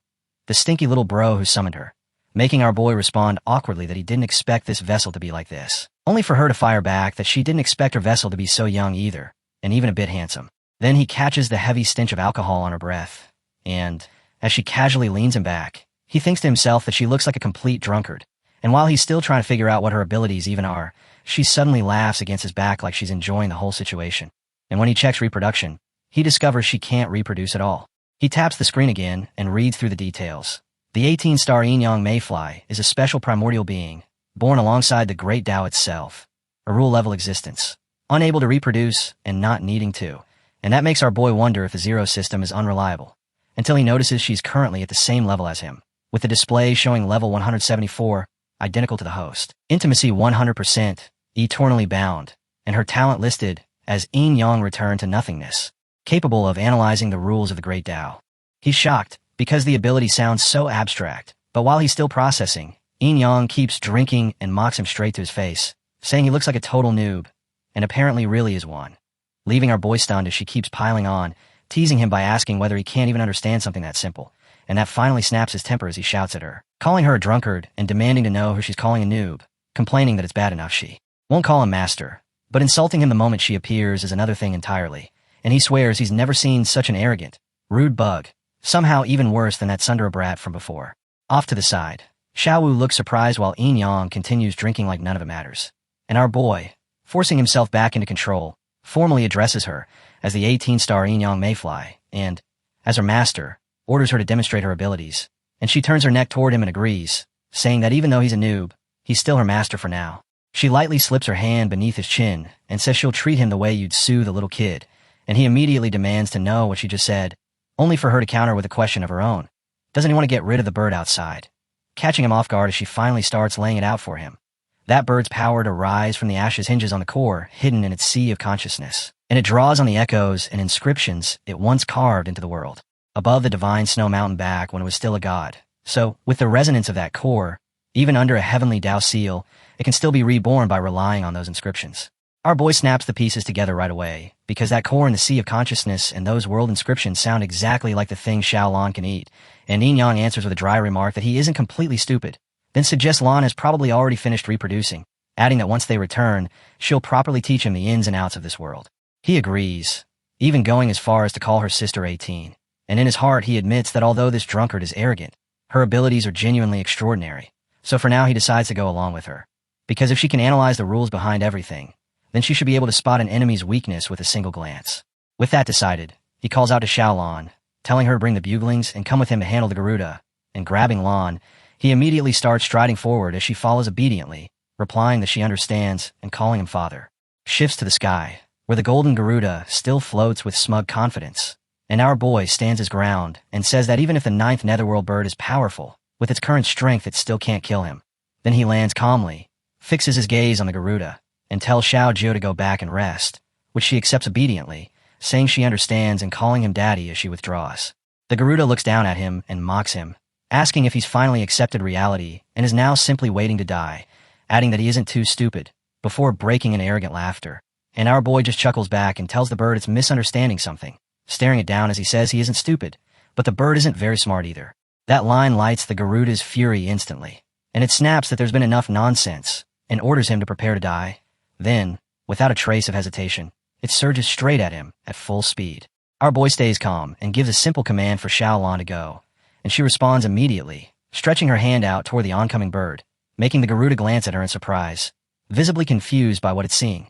the stinky little bro who summoned her, making our boy respond awkwardly that he didn't expect this vessel to be like this, only for her to fire back that she didn't expect her vessel to be so young either, and even a bit handsome. Then he catches the heavy stench of alcohol on her breath, and, as she casually leans him back, he thinks to himself that she looks like a complete drunkard, and while he's still trying to figure out what her abilities even are, she suddenly laughs against his back like she's enjoying the whole situation. And when he checks reproduction, he discovers she can't reproduce at all. He taps the screen again and reads through the details. The 18-star Yin Yang Mayfly is a special primordial being, born alongside the Great Tao itself, a rule-level existence, unable to reproduce and not needing to, and that makes our boy wonder if the zero system is unreliable, until he notices she's currently at the same level as him, with the display showing level 174, identical to the host. Intimacy 100%, eternally bound, and her talent listed as Yin Yang returned to nothingness, capable of analyzing the rules of the Great Tao. He's shocked, because the ability sounds so abstract, but while he's still processing, Yin Yang keeps drinking and mocks him straight to his face, saying he looks like a total noob, and apparently really is one. Leaving our boy stunned as she keeps piling on, teasing him by asking whether he can't even understand something that simple, and that finally snaps his temper as he shouts at her, calling her a drunkard and demanding to know who she's calling a noob, complaining that it's bad enough she won't call him master, but insulting him the moment she appears is another thing entirely, and he swears he's never seen such an arrogant, rude bug, somehow even worse than that Sundara brat from before. Off to the side, Xiaowu looks surprised while Yin Yang continues drinking like none of it matters, and our boy, forcing himself back into control, formally addresses her as the 18-star Yin Yang Mayfly, and, as her master, orders her to demonstrate her abilities, and she turns her neck toward him and agrees, saying that even though he's a noob, he's still her master for now. She lightly slips her hand beneath his chin and says she'll treat him the way you'd soothe a little kid, and he immediately demands to know what she just said, only for her to counter with a question of her own. Doesn't he want to get rid of the bird outside? Catching him off guard as she finally starts laying it out for him. That bird's power to rise from the ashes hinges on the core hidden in its sea of consciousness, and it draws on the echoes and inscriptions it once carved into the world, above the divine snow mountain back when it was still a god. So, with the resonance of that core, even under a heavenly Tao seal, it can still be reborn by relying on those inscriptions. Our boy snaps the pieces together right away, because that core in the sea of consciousness and those world inscriptions sound exactly like the thing Xiao Lan can eat, and Yin Yang answers with a dry remark that he isn't completely stupid, then suggests Lan has probably already finished reproducing, adding that once they return, she'll properly teach him the ins and outs of this world. He agrees, even going as far as to call her sister 18, and in his heart he admits that although this drunkard is arrogant, her abilities are genuinely extraordinary, so for now he decides to go along with her. Because if she can analyze the rules behind everything, then she should be able to spot an enemy's weakness with a single glance. With that decided, he calls out to Xiao Lan, telling her to bring the buglings and come with him to handle the Garuda, and grabbing Lan, he immediately starts striding forward as she follows obediently, replying that she understands and calling him father. Shifts to the sky, where the golden Garuda still floats with smug confidence, and our boy stands his ground and says that even if the 9th netherworld bird is powerful, with its current strength it still can't kill him. Then he lands calmly, fixes his gaze on the Garuda, and tells Xiao Jiu to go back and rest, which she accepts obediently, saying she understands and calling him daddy as she withdraws. The Garuda looks down at him and mocks him, asking if he's finally accepted reality and is now simply waiting to die, adding that he isn't too stupid, before breaking in arrogant laughter. And our boy just chuckles back and tells the bird it's misunderstanding something, staring it down as he says he isn't stupid, but the bird isn't very smart either. That line lights the Garuda's fury instantly, and it snaps that there's been enough nonsense, and orders him to prepare to die. Then, without a trace of hesitation, it surges straight at him at full speed. Our boy stays calm and gives a simple command for Xiao Lan to go, and she responds immediately, stretching her hand out toward the oncoming bird, making the Garuda glance at her in surprise, visibly confused by what it's seeing.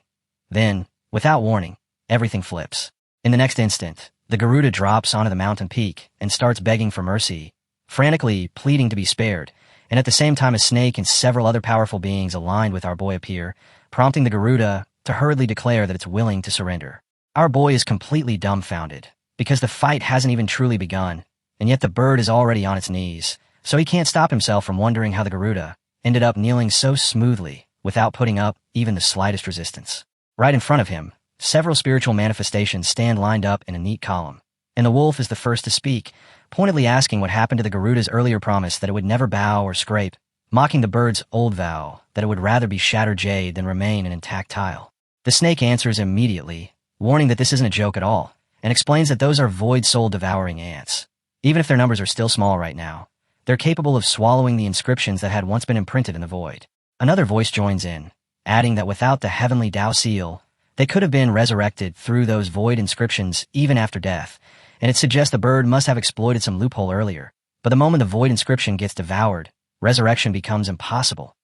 Then, without warning, everything flips. In the next instant, the Garuda drops onto the mountain peak and starts begging for mercy, frantically pleading to be spared, and at the same time a snake and several other powerful beings aligned with our boy appear, prompting the Garuda to hurriedly declare that it's willing to surrender. Our boy is completely dumbfounded, because the fight hasn't even truly begun, and yet the bird is already on its knees, so he can't stop himself from wondering how the Garuda ended up kneeling so smoothly without putting up even the slightest resistance. Right in front of him, several spiritual manifestations stand lined up in a neat column, and the wolf is the first to speak, pointedly asking what happened to the Garuda's earlier promise that it would never bow or scrape, mocking the bird's old vow that it would rather be shattered jade than remain an intact tile. The snake answers immediately, warning that this isn't a joke at all, and explains that those are void soul-devouring ants. Even if their numbers are still small right now, they're capable of swallowing the inscriptions that had once been imprinted in the void. Another voice joins in, adding that without the heavenly Tao seal, they could have been resurrected through those void inscriptions even after death, and it suggests the bird must have exploited some loophole earlier. But the moment the void inscription gets devoured, resurrection becomes impossible,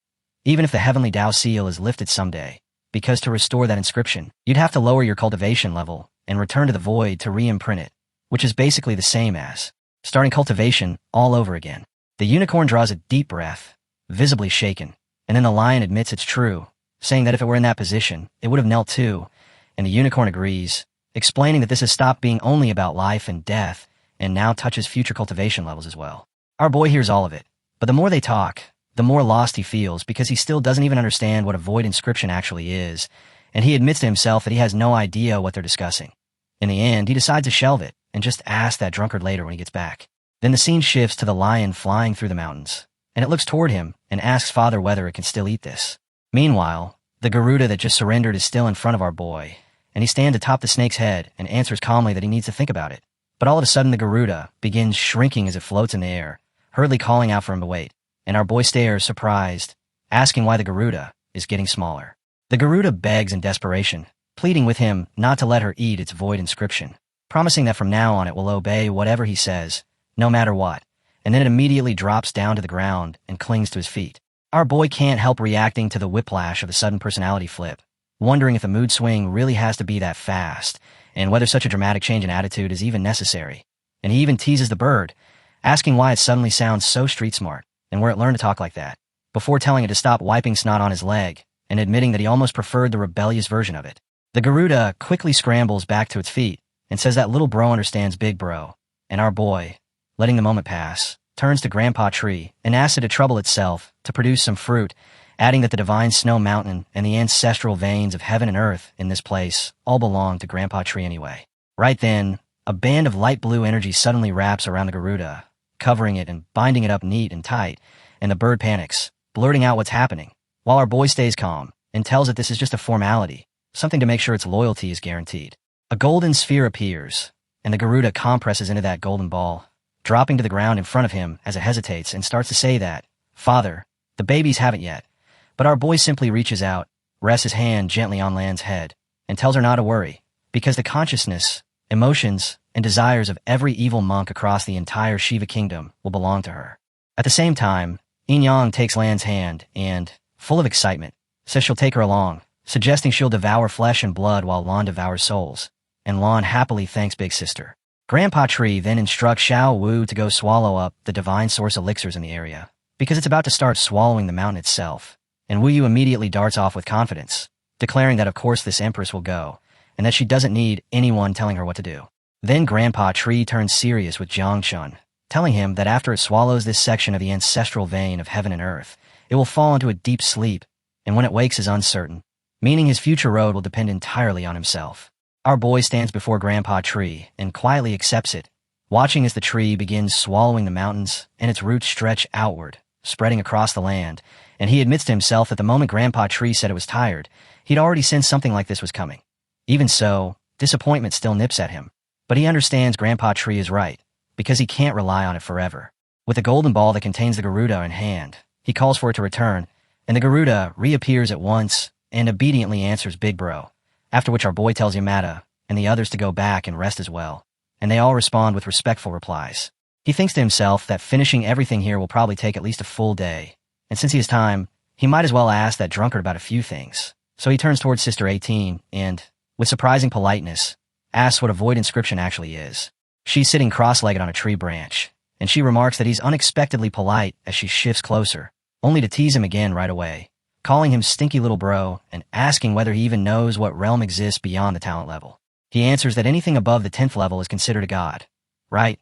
even if the heavenly Tao seal is lifted someday, because to restore that inscription, you'd have to lower your cultivation level and return to the void to re-imprint it, which is basically the same as starting cultivation all over again. The unicorn draws a deep breath, visibly shaken, and then the lion admits it's true, saying that if it were in that position, it would have knelt too, and the unicorn agrees, explaining that this has stopped being only about life and death, and now touches future cultivation levels as well. Our boy hears all of it, but the more they talk, the more lost he feels because he still doesn't even understand what a void inscription actually is, and he admits to himself that he has no idea what they're discussing. In the end, he decides to shelve it and just ask that drunkard later when he gets back. Then the scene shifts to the lion flying through the mountains, and it looks toward him and asks father whether it can still eat this. Meanwhile, the Garuda that just surrendered is still in front of our boy, and he stands atop the snake's head and answers calmly that he needs to think about it. But all of a sudden the Garuda begins shrinking as it floats in the air, hurriedly calling out for him to wait, and our boy stares, surprised, asking why the Garuda is getting smaller. The Garuda begs in desperation, pleading with him not to let her eat its void inscription, promising that from now on it will obey whatever he says, no matter what, and then it immediately drops down to the ground and clings to his feet. Our boy can't help reacting to the whiplash of the sudden personality flip, wondering if the mood swing really has to be that fast, and whether such a dramatic change in attitude is even necessary. And he even teases the bird, asking why it suddenly sounds so street smart, and where it learned to talk like that, before telling it to stop wiping snot on his leg, and admitting that he almost preferred the rebellious version of it. The Garuda quickly scrambles back to its feet, and says that little bro understands big bro, and our boy, letting the moment pass, turns to Grandpa Tree and asks it to trouble itself to produce some fruit, adding that the divine snow mountain and the ancestral veins of heaven and earth in this place all belong to Grandpa Tree anyway. Right then, a band of light blue energy suddenly wraps around the Garuda, covering it and binding it up neat and tight, and the bird panics, blurting out what's happening, while our boy stays calm and tells it this is just a formality, something to make sure its loyalty is guaranteed. A golden sphere appears, and the Garuda compresses into that golden ball, dropping to the ground in front of him as it hesitates and starts to say that, "Father, the babies haven't yet." But our boy simply reaches out, rests his hand gently on Lan's head, and tells her not to worry, because the consciousness, emotions, and desires of every evil monk across the entire Shiva kingdom will belong to her. At the same time, Yin Yang takes Lan's hand and, full of excitement, says she'll take her along, suggesting she'll devour flesh and blood while Lan devours souls, and Lan happily thanks Big Sister. Grandpa Tree then instructs Xiao Wu to go swallow up the divine source elixirs in the area, because it's about to start swallowing the mountain itself, and Wu Yu immediately darts off with confidence, declaring that of course this empress will go, and that she doesn't need anyone telling her what to do. Then Grandpa Tree turns serious with Jiang Chun, telling him that after it swallows this section of the ancestral vein of heaven and earth, it will fall into a deep sleep, and when it wakes is uncertain, meaning his future road will depend entirely on himself. Our boy stands before Grandpa Tree and quietly accepts it, watching as the tree begins swallowing the mountains and its roots stretch outward, spreading across the land, and he admits to himself that the moment Grandpa Tree said it was tired, he'd already sensed something like this was coming. Even so, disappointment still nips at him, but he understands Grandpa Tree is right, because he can't rely on it forever. With the golden ball that contains the Garuda in hand, he calls for it to return, and the Garuda reappears at once and obediently answers Big Bro, after which our boy tells Yamada and the others to go back and rest as well, and they all respond with respectful replies. He thinks to himself that finishing everything here will probably take at least a full day, and since he has time, he might as well ask that drunkard about a few things. So he turns towards Sister 18 and, with surprising politeness, asks what a void inscription actually is. She's sitting cross-legged on a tree branch, and she remarks that he's unexpectedly polite as she shifts closer, only to tease him again right away, calling him stinky little bro and asking whether he even knows what realm exists beyond the talent level. He answers that anything above the 10th level is considered a god. Right?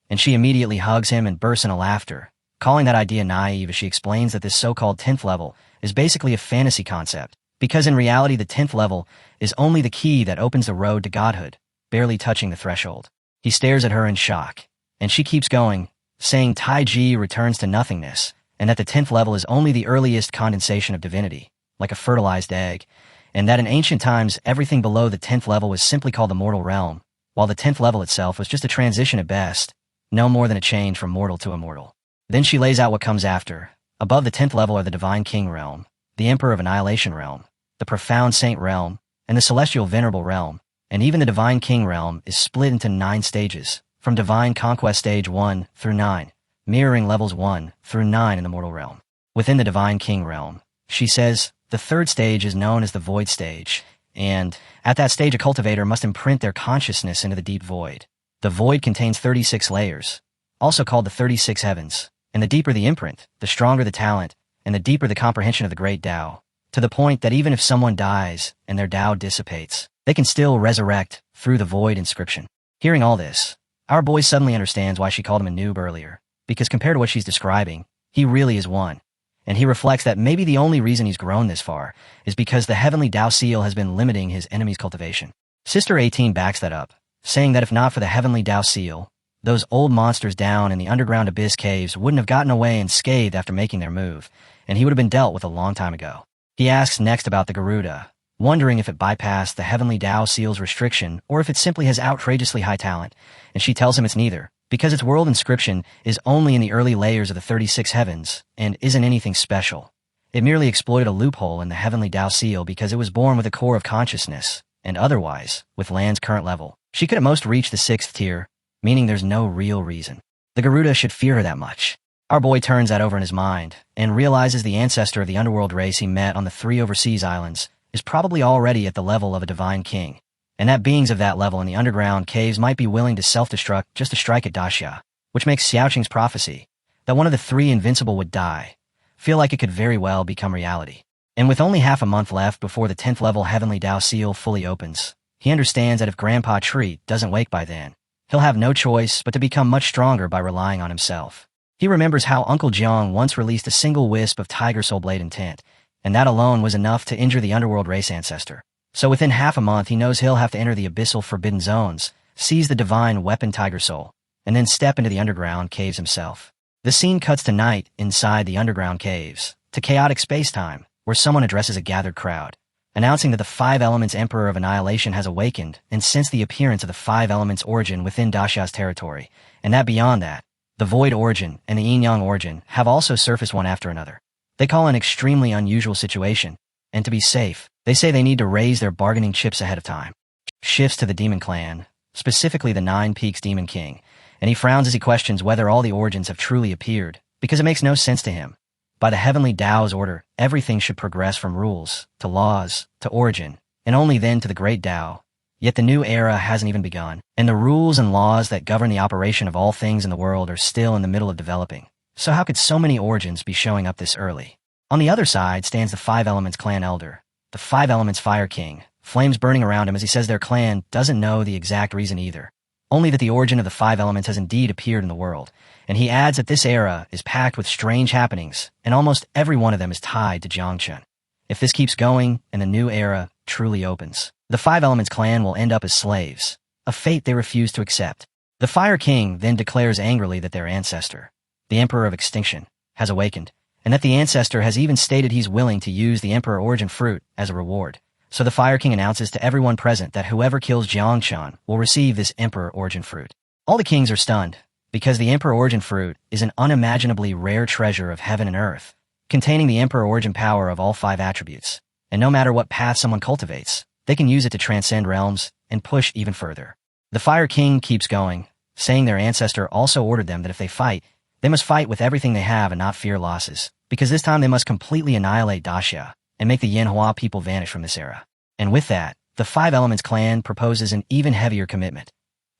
And she immediately hugs him and bursts into laughter, calling that idea naive as she explains that this so-called 10th level is basically a fantasy concept, because in reality the 10th level is only the key that opens the road to godhood, barely touching the threshold. He stares at her in shock, and she keeps going, saying Taiji returns to nothingness, and that the 10th level is only the earliest condensation of divinity, like a fertilized egg, and that in ancient times everything below the 10th level was simply called the mortal realm, while the 10th level itself was just a transition at best, no more than a change from mortal to immortal. Then she lays out what comes after. Above the 10th level are the Divine King realm, the Emperor of Annihilation realm, the Profound Saint realm, and the Celestial Venerable realm, and even the Divine King realm is split into 9 stages, from Divine Conquest Stage 1 through 9, mirroring levels 1 through 9 in the mortal realm. Within the Divine King realm, she says, the 3rd stage is known as the Void stage, and at that stage a cultivator must imprint their consciousness into the deep void. The void contains 36 layers, also called the 36 heavens, and the deeper the imprint, the stronger the talent, and the deeper the comprehension of the great Tao, to the point that even if someone dies and their Tao dissipates, they can still resurrect through the void inscription. Hearing all this, our boy suddenly understands why she called him a noob earlier, because compared to what she's describing, he really is one, and he reflects that maybe the only reason he's grown this far is because the heavenly Dao seal has been limiting his enemy's cultivation. Sister 18 backs that up, saying that if not for the heavenly Dao seal, those old monsters down in the underground abyss caves wouldn't have gotten away unscathed after making their move, and he would have been dealt with a long time ago. He asks next about the Garuda, wondering if it bypassed the heavenly Dao seal's restriction or if it simply has outrageously high talent, and she tells him it's neither, because its world inscription is only in the early layers of the 36 heavens and isn't anything special. It merely exploited a loophole in the heavenly Dao seal because it was born with a core of consciousness, and otherwise, with land's current level, she could at most reach the 6th tier, meaning there's no real reason the Garuda should fear her that much. Our boy turns that over in his mind and realizes the ancestor of the underworld race he met on the 3 overseas islands is probably already at the level of a divine king, and that beings of that level in the underground caves might be willing to self-destruct just to strike at Daxia, which makes Xiaoqing's prophecy, that one of the 3 invincible would die, feel like it could very well become reality. And with only half a month left before the 10th level heavenly Dao seal fully opens, he understands that if Grandpa Treat doesn't wake by then, he'll have no choice but to become much stronger by relying on himself. He remembers how Uncle Jiang once released a single wisp of Tiger Soul Blade intent, and that alone was enough to injure the underworld race ancestor. So within half a month he knows he'll have to enter the abyssal forbidden zones, seize the divine weapon Tiger Soul, and then step into the underground caves himself. The scene cuts to night inside the underground caves, to chaotic space-time, where someone addresses a gathered crowd, announcing that the 5 Elements Emperor of Annihilation has awakened and sensed the appearance of the 5 Elements Origin within Daxia's territory, and that beyond that, the Void Origin and the Yin-Yang Origin have also surfaced one after another. They call an extremely unusual situation, and to be safe, they say they need to raise their bargaining chips ahead of time. Shifts to the Demon Clan, specifically the 9 Peaks Demon King, and he frowns as he questions whether all the origins have truly appeared, because it makes no sense to him. By the heavenly Dao's order, everything should progress from rules, to laws, to origin, and only then to the great Dao. Yet the new era hasn't even begun, and the rules and laws that govern the operation of all things in the world are still in the middle of developing. So how could so many origins be showing up this early? On the other side stands the 5 Elements Clan Elder, the 5 Elements Fire King, flames burning around him as he says their clan doesn't know the exact reason either, only that the origin of the 5 Elements has indeed appeared in the world, and he adds that this era is packed with strange happenings, and almost every one of them is tied to Jiangchen. If this keeps going, and the new era truly opens, the 5 Elements Clan will end up as slaves, a fate they refuse to accept. The Fire King then declares angrily that their ancestor, the Emperor of Extinction, has awakened, and that the ancestor has even stated he's willing to use the Emperor Origin Fruit as a reward. So the Fire King announces to everyone present that whoever kills Jiangchen will receive this Emperor Origin Fruit. All the kings are stunned, because the Emperor Origin Fruit is an unimaginably rare treasure of heaven and earth, containing the Emperor Origin power of all 5 attributes, and no matter what path someone cultivates, they can use it to transcend realms and push even further. The Fire King keeps going, saying their ancestor also ordered them that if they fight, they must fight with everything they have and not fear losses, because this time they must completely annihilate Daxia and make the Yanhua people vanish from this era. And with that, the 5 Elements Clan proposes an even heavier commitment.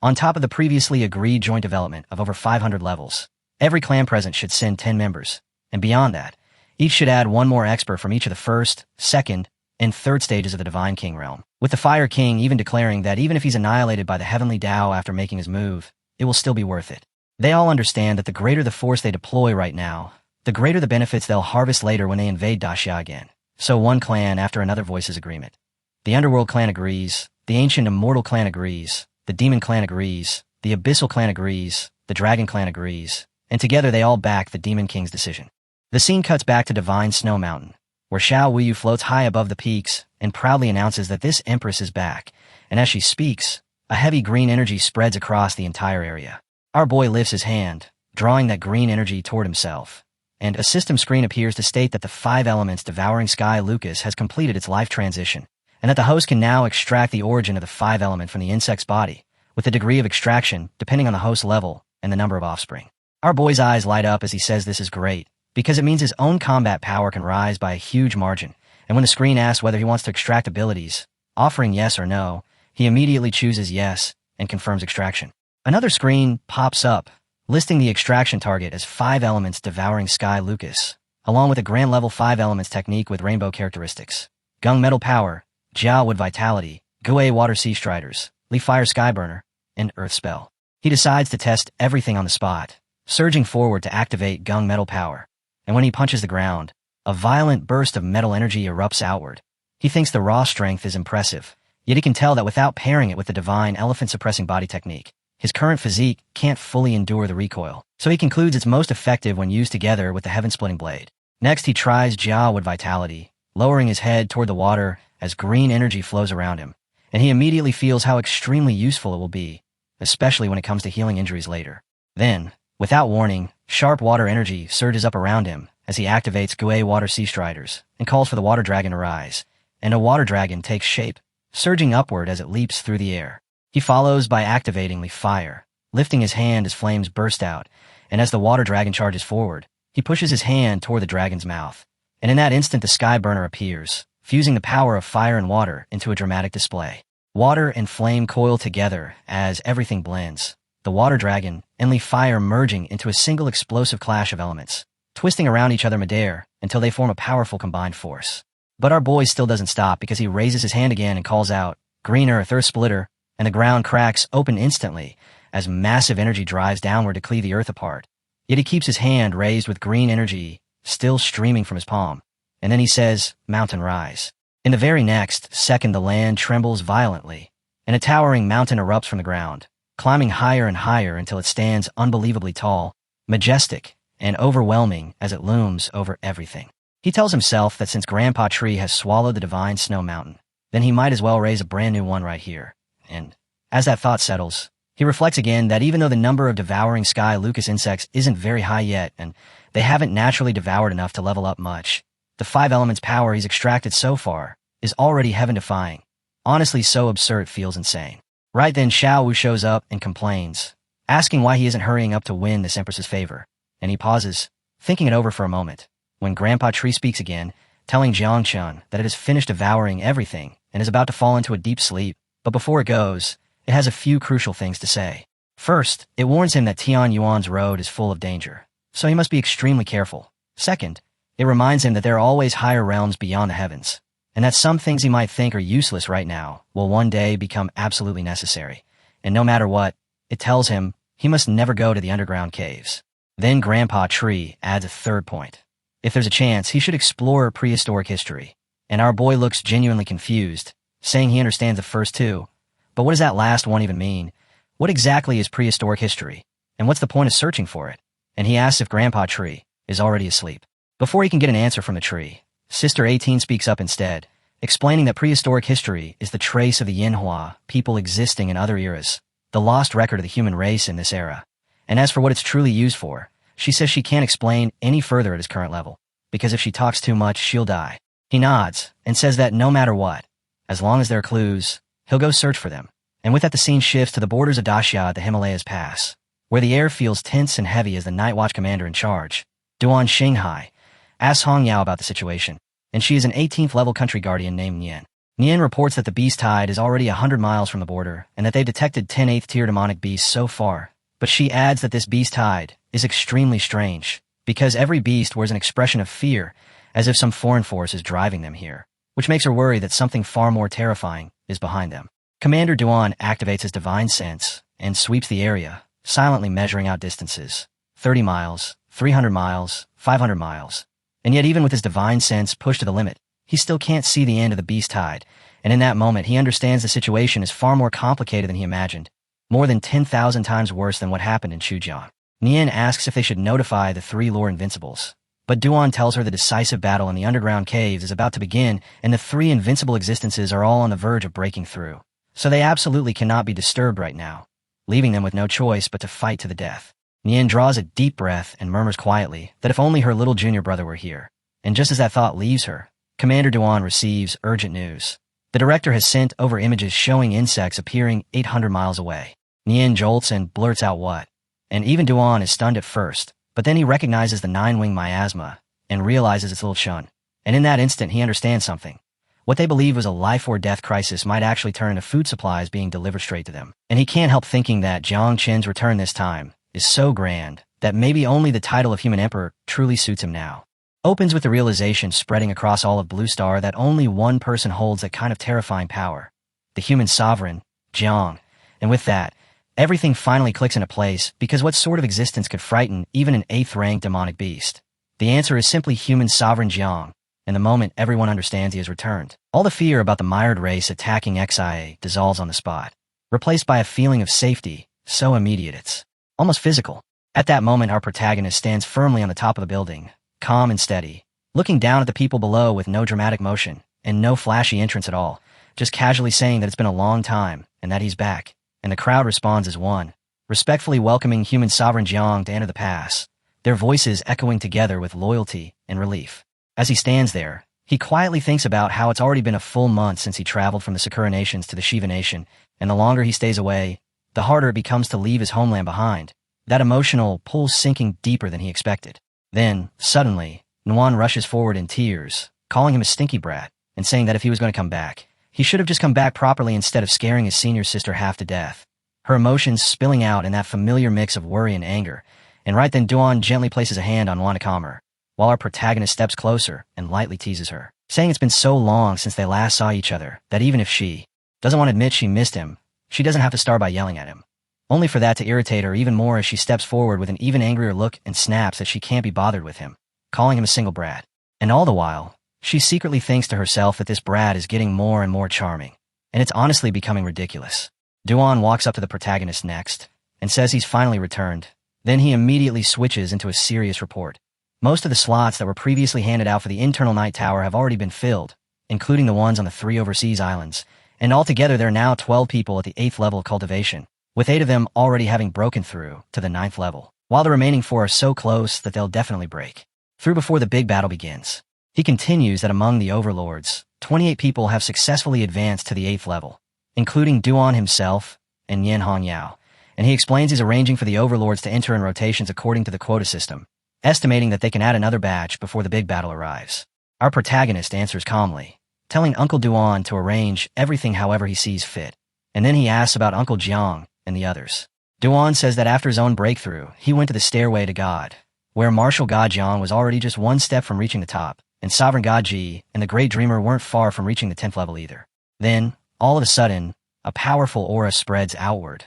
On top of the previously agreed joint development of over 500 levels, every clan present should send 10 members, and beyond that, each should add 1 more expert from each of the 1st, 2nd, and 3rd stages of the Divine King realm, with the Fire King even declaring that even if he's annihilated by the Heavenly Dao after making his move, it will still be worth it. They all understand that the greater the force they deploy right now, the greater the benefits they'll harvest later when they invade Daxia again. So one clan after another voices agreement. The Underworld Clan agrees, the Ancient Immortal Clan agrees, the Demon Clan agrees, the Abyssal Clan agrees, the Dragon Clan agrees, and together they all back the Demon King's decision. The scene cuts back to Divine Snow Mountain, where Xiao Wuyu floats high above the peaks and proudly announces that this Empress is back, and as she speaks, a heavy green energy spreads across the entire area. Our boy lifts his hand, drawing that green energy toward himself, and a system screen appears to state that the 5 Elements Devouring Sky Lucas has completed its life transition, and that the host can now extract the origin of the 5 element from the insect's body, with the degree of extraction depending on the host's level and the number of offspring. Our boy's eyes light up as he says this is great, because it means his own combat power can rise by a huge margin, and when the screen asks whether he wants to extract abilities, offering yes or no, he immediately chooses yes and confirms extraction. Another screen pops up, listing the extraction target as 5 Elements Devouring Sky Lucas, along with a Grand Level 5 Elements technique with rainbow characteristics: Gung Metal Power, Jiao Wood Vitality, Gui Water Sea Striders, Lee Fire Skyburner, and Earth Spell. He decides to test everything on the spot, surging forward to activate Gung Metal Power, and when he punches the ground, A violent burst of metal energy erupts outward. He thinks the raw strength is impressive, yet he can tell that without pairing it with the divine elephant-suppressing body technique, his current physique can't fully endure the recoil, so he concludes it's most effective when used together with the heaven-splitting blade. Next, he tries Jiawood Vitality, lowering his head toward the water as green energy flows around him, and he immediately feels how extremely useful it will be, especially when it comes to healing injuries later. Then, without warning, sharp water energy surges up around him as he activates Gui Water Sea Striders and calls for the water dragon to rise, and a water dragon takes shape, surging upward as it leaps through the air. He follows by activating the fire, lifting his hand as flames burst out, and as the water dragon charges forward, he pushes his hand toward the dragon's mouth, and in that instant the sky burner appears, fusing the power of fire and water into a dramatic display. Water and flame coil together as everything blends, the water dragon and the fire merging into a single explosive clash of elements, twisting around each other midair until they form a powerful combined force. But our boy still doesn't stop because he raises his hand again and calls out, "Green Earth, Earth Splitter," and the ground cracks open instantly as massive energy drives downward to cleave the earth apart. Yet he keeps his hand raised with green energy still streaming from his palm, and then he says, "Mountain rise." In the very next second, the land trembles violently, and a towering mountain erupts from the ground, climbing higher and higher until it stands unbelievably tall, majestic, and overwhelming as it looms over everything. He tells himself that since Grandpa Tree has swallowed the divine snow mountain, then he might as well raise a brand new one right here. And as that thought settles, he reflects again that even though the number of devouring sky Lucas insects isn't very high yet, and they haven't naturally devoured enough to level up much, the 5 elements power he's extracted so far is already heaven-defying. Honestly, so absurd it feels insane. Right then, Xiao Wu shows up and complains, asking why he isn't hurrying up to win this Empress's favor, and he pauses, thinking it over for a moment, when Grandpa Tree speaks again, telling Jiang Chun that it has finished devouring everything and is about to fall into a deep sleep, but before it goes, it has a few crucial things to say. First, it warns him that Tian Yuan's road is full of danger, so he must be extremely careful. Second, it reminds him that there are always higher realms beyond the heavens, and that some things he might think are useless right now will one day become absolutely necessary. And no matter what, it tells him he must never go to the underground caves. Then Grandpa Tree adds a third point. If there's a chance, he should explore prehistoric history. And our boy looks genuinely confused, saying he understands the first two. But what does that last one even mean? What exactly is prehistoric history? And what's the point of searching for it? And he asks if Grandpa Tree is already asleep. Before he can get an answer from the tree, Sister 18 speaks up instead, explaining that prehistoric history is the trace of the manhwa, people existing in other eras, the lost record of the human race in this era. And as for what it's truly used for, she says she can't explain any further at his current level, because if she talks too much, she'll die. He nods and says that no matter what, as long as there are clues, he'll go search for them. And with that, the scene shifts to the borders of Daxia at the Himalayas Pass, where the air feels tense and heavy as the Night Watch commander in charge, Duan Xinghai, asks Hong Yao about the situation, and she is an 18th level country guardian named Nian. Nian reports that the beast tide is already 100 miles from the border, and that they've detected 10 8th tier demonic beasts so far. But she adds that this beast tide is extremely strange, because every beast wears an expression of fear, as if some foreign force is driving them here, which makes her worry that something far more terrifying is behind them. Commander Duan activates his divine sense and sweeps the area, silently measuring out distances. 30 miles, 300 miles, 500 miles. And yet even with his divine sense pushed to the limit, he still can't see the end of the beast tide, and in that moment he understands the situation is far more complicated than he imagined, more than 10,000 times worse than what happened in Chujian. Nian asks if they should notify the 3 lore invincibles, but Duan tells her the decisive battle in the underground caves is about to begin, and the 3 invincible existences are all on the verge of breaking through, so they absolutely cannot be disturbed right now, leaving them with no choice but to fight to the death. Nian draws a deep breath and murmurs quietly that if only her little junior brother were here. And just as that thought leaves her, Commander Duan receives urgent news. The director has sent over images showing insects appearing 800 miles away. Nian jolts and blurts out what. And even Duan is stunned at first, but then he recognizes the 9-wing miasma and realizes it's little Chun. And in that instant he understands something. What they believe was a life-or-death crisis might actually turn into food supplies being delivered straight to them. And he can't help thinking that Jiang Chen's return this time is so grand that maybe only the title of Human Emperor truly suits him now. Opens with the realization spreading across all of Blue Star that only one person holds that kind of terrifying power. The human sovereign, Jiang. And with that, everything finally clicks into place, because what sort of existence could frighten even an 8th-ranked demonic beast? The answer is simply human sovereign Jiang, and the moment everyone understands he has returned, all the fear about the mired race attacking XIA dissolves on the spot, replaced by a feeling of safety, so immediate it's almost physical. At that moment, our protagonist stands firmly on the top of the building, calm and steady, looking down at the people below with no dramatic motion, and no flashy entrance at all, just casually saying that it's been a long time, and that he's back, and the crowd responds as one, respectfully welcoming human sovereign Jiang to enter the pass, their voices echoing together with loyalty and relief. As he stands there, he quietly thinks about how it's already been a full month since he traveled from the Sakura nations to the Shiva nation, and the longer he stays away, the harder it becomes to leave his homeland behind, that emotional pull sinking deeper than he expected. Then, suddenly, Nuan rushes forward in tears, calling him a stinky brat, and saying that if he was going to come back, he should have just come back properly instead of scaring his senior sister half to death, her emotions spilling out in that familiar mix of worry and anger. And right then Duan gently places a hand on Wanakamer, while our protagonist steps closer and lightly teases her, saying it's been so long since they last saw each other that even if she doesn't want to admit she missed him, she doesn't have to start by yelling at him, only for that to irritate her even more as she steps forward with an even angrier look and snaps that she can't be bothered with him, calling him a single brat. And all the while, she secretly thinks to herself that this brat is getting more and more charming, and it's honestly becoming ridiculous. Duan walks up to the protagonist next, and says he's finally returned. Then he immediately switches into a serious report. Most of the slots that were previously handed out for the internal night tower have already been filled, including the ones on the 3 overseas islands, and altogether there are now 12 people at the 8th level of cultivation, with 8 of them already having broken through to the 9th level, while the remaining 4 are so close that they'll definitely break through before the big battle begins. He continues that among the overlords, 28 people have successfully advanced to the 8th level, including Duan himself and Yin Hongyao, and he explains he's arranging for the overlords to enter in rotations according to the quota system, estimating that they can add another batch before the big battle arrives. Our protagonist answers calmly, telling Uncle Duan to arrange everything however he sees fit, and then he asks about Uncle Jiang and the others. Duan says that after his own breakthrough, he went to the stairway to God, where Martial God Jiang was already just one step from reaching the top, and Sovereign God Ji and the Great Dreamer weren't far from reaching the 10th level either. Then, all of a sudden, a powerful aura spreads outward,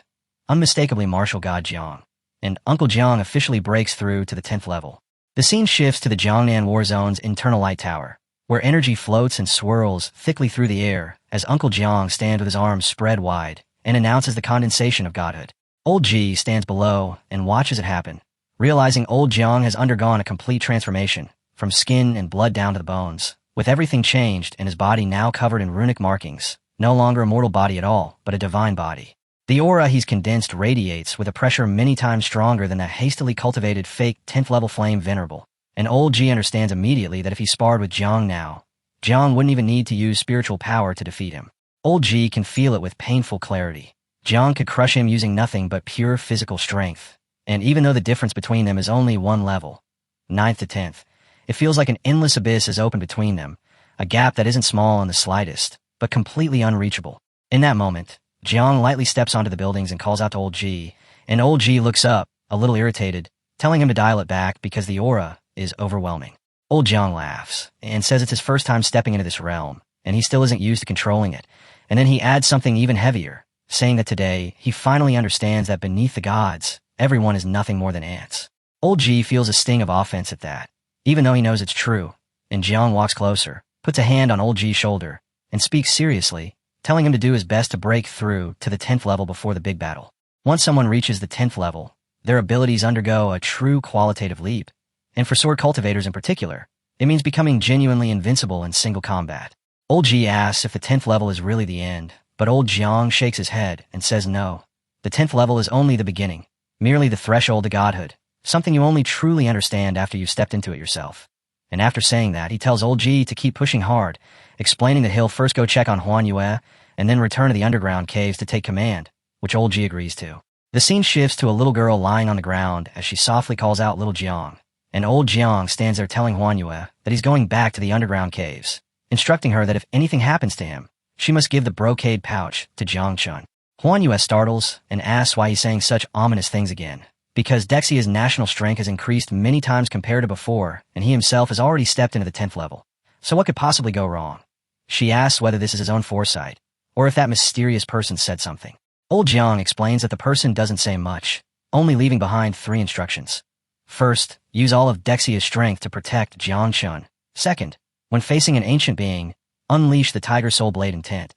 unmistakably Martial God Jiang, and Uncle Jiang officially breaks through to the 10th level. The scene shifts to the Jiangnan War Zone's internal light tower, where energy floats and swirls thickly through the air as Uncle Jiang stands with his arms spread wide and announces the condensation of godhood. Old Ji stands below and watches it happen, realizing old Jiang has undergone a complete transformation, from skin and blood down to the bones, with everything changed and his body now covered in runic markings, no longer a mortal body at all, but a divine body. The aura he's condensed radiates with a pressure many times stronger than that hastily cultivated fake 10th level flame venerable, and old Ji understands immediately that if he sparred with Jiang now, Jiang wouldn't even need to use spiritual power to defeat him. Old Ji can feel it with painful clarity. Jiang could crush him using nothing but pure physical strength, and even though the difference between them is only one level, 9th to 10th, it feels like an endless abyss is open between them, a gap that isn't small in the slightest, but completely unreachable. In that moment, Jiang lightly steps onto the buildings and calls out to old Ji, and old Ji looks up, a little irritated, telling him to dial it back because the aura is overwhelming. Old Jiang laughs, and says it's his first time stepping into this realm, and he still isn't used to controlling it, and then he adds something even heavier, saying that today he finally understands that beneath the gods, everyone is nothing more than ants. Old Ji feels a sting of offense at that, even though he knows it's true, and Jiang walks closer, puts a hand on old Ji's shoulder, and speaks seriously, telling him to do his best to break through to the 10th level before the big battle. Once someone reaches the 10th level, their abilities undergo a true qualitative leap, and for sword cultivators in particular, it means becoming genuinely invincible in single combat. Old Ji asks if the 10th level is really the end, but old Jiang shakes his head and says no. The 10th level is only the beginning, merely the threshold to godhood, something you only truly understand after you've stepped into it yourself. And after saying that, he tells old Ji to keep pushing hard, explaining that he'll first go check on Huanyue and then return to the underground caves to take command, which old Ji agrees to. The scene shifts to a little girl lying on the ground as she softly calls out little Jiang, and old Jiang stands there telling Huanyue that he's going back to the underground caves, instructing her that if anything happens to him, she must give the brocade pouch to Jiang Chun. Huanyue startles and asks why he's saying such ominous things again, because Dexia's national strength has increased many times compared to before, and he himself has already stepped into the 10th level. So what could possibly go wrong? She asks whether this is his own foresight, or if that mysterious person said something. Old Jiang explains that the person doesn't say much, only leaving behind 3 instructions. First, use all of Dexia's strength to protect Jiangchun. Second, when facing an ancient being, unleash the Tiger Soul Blade intent.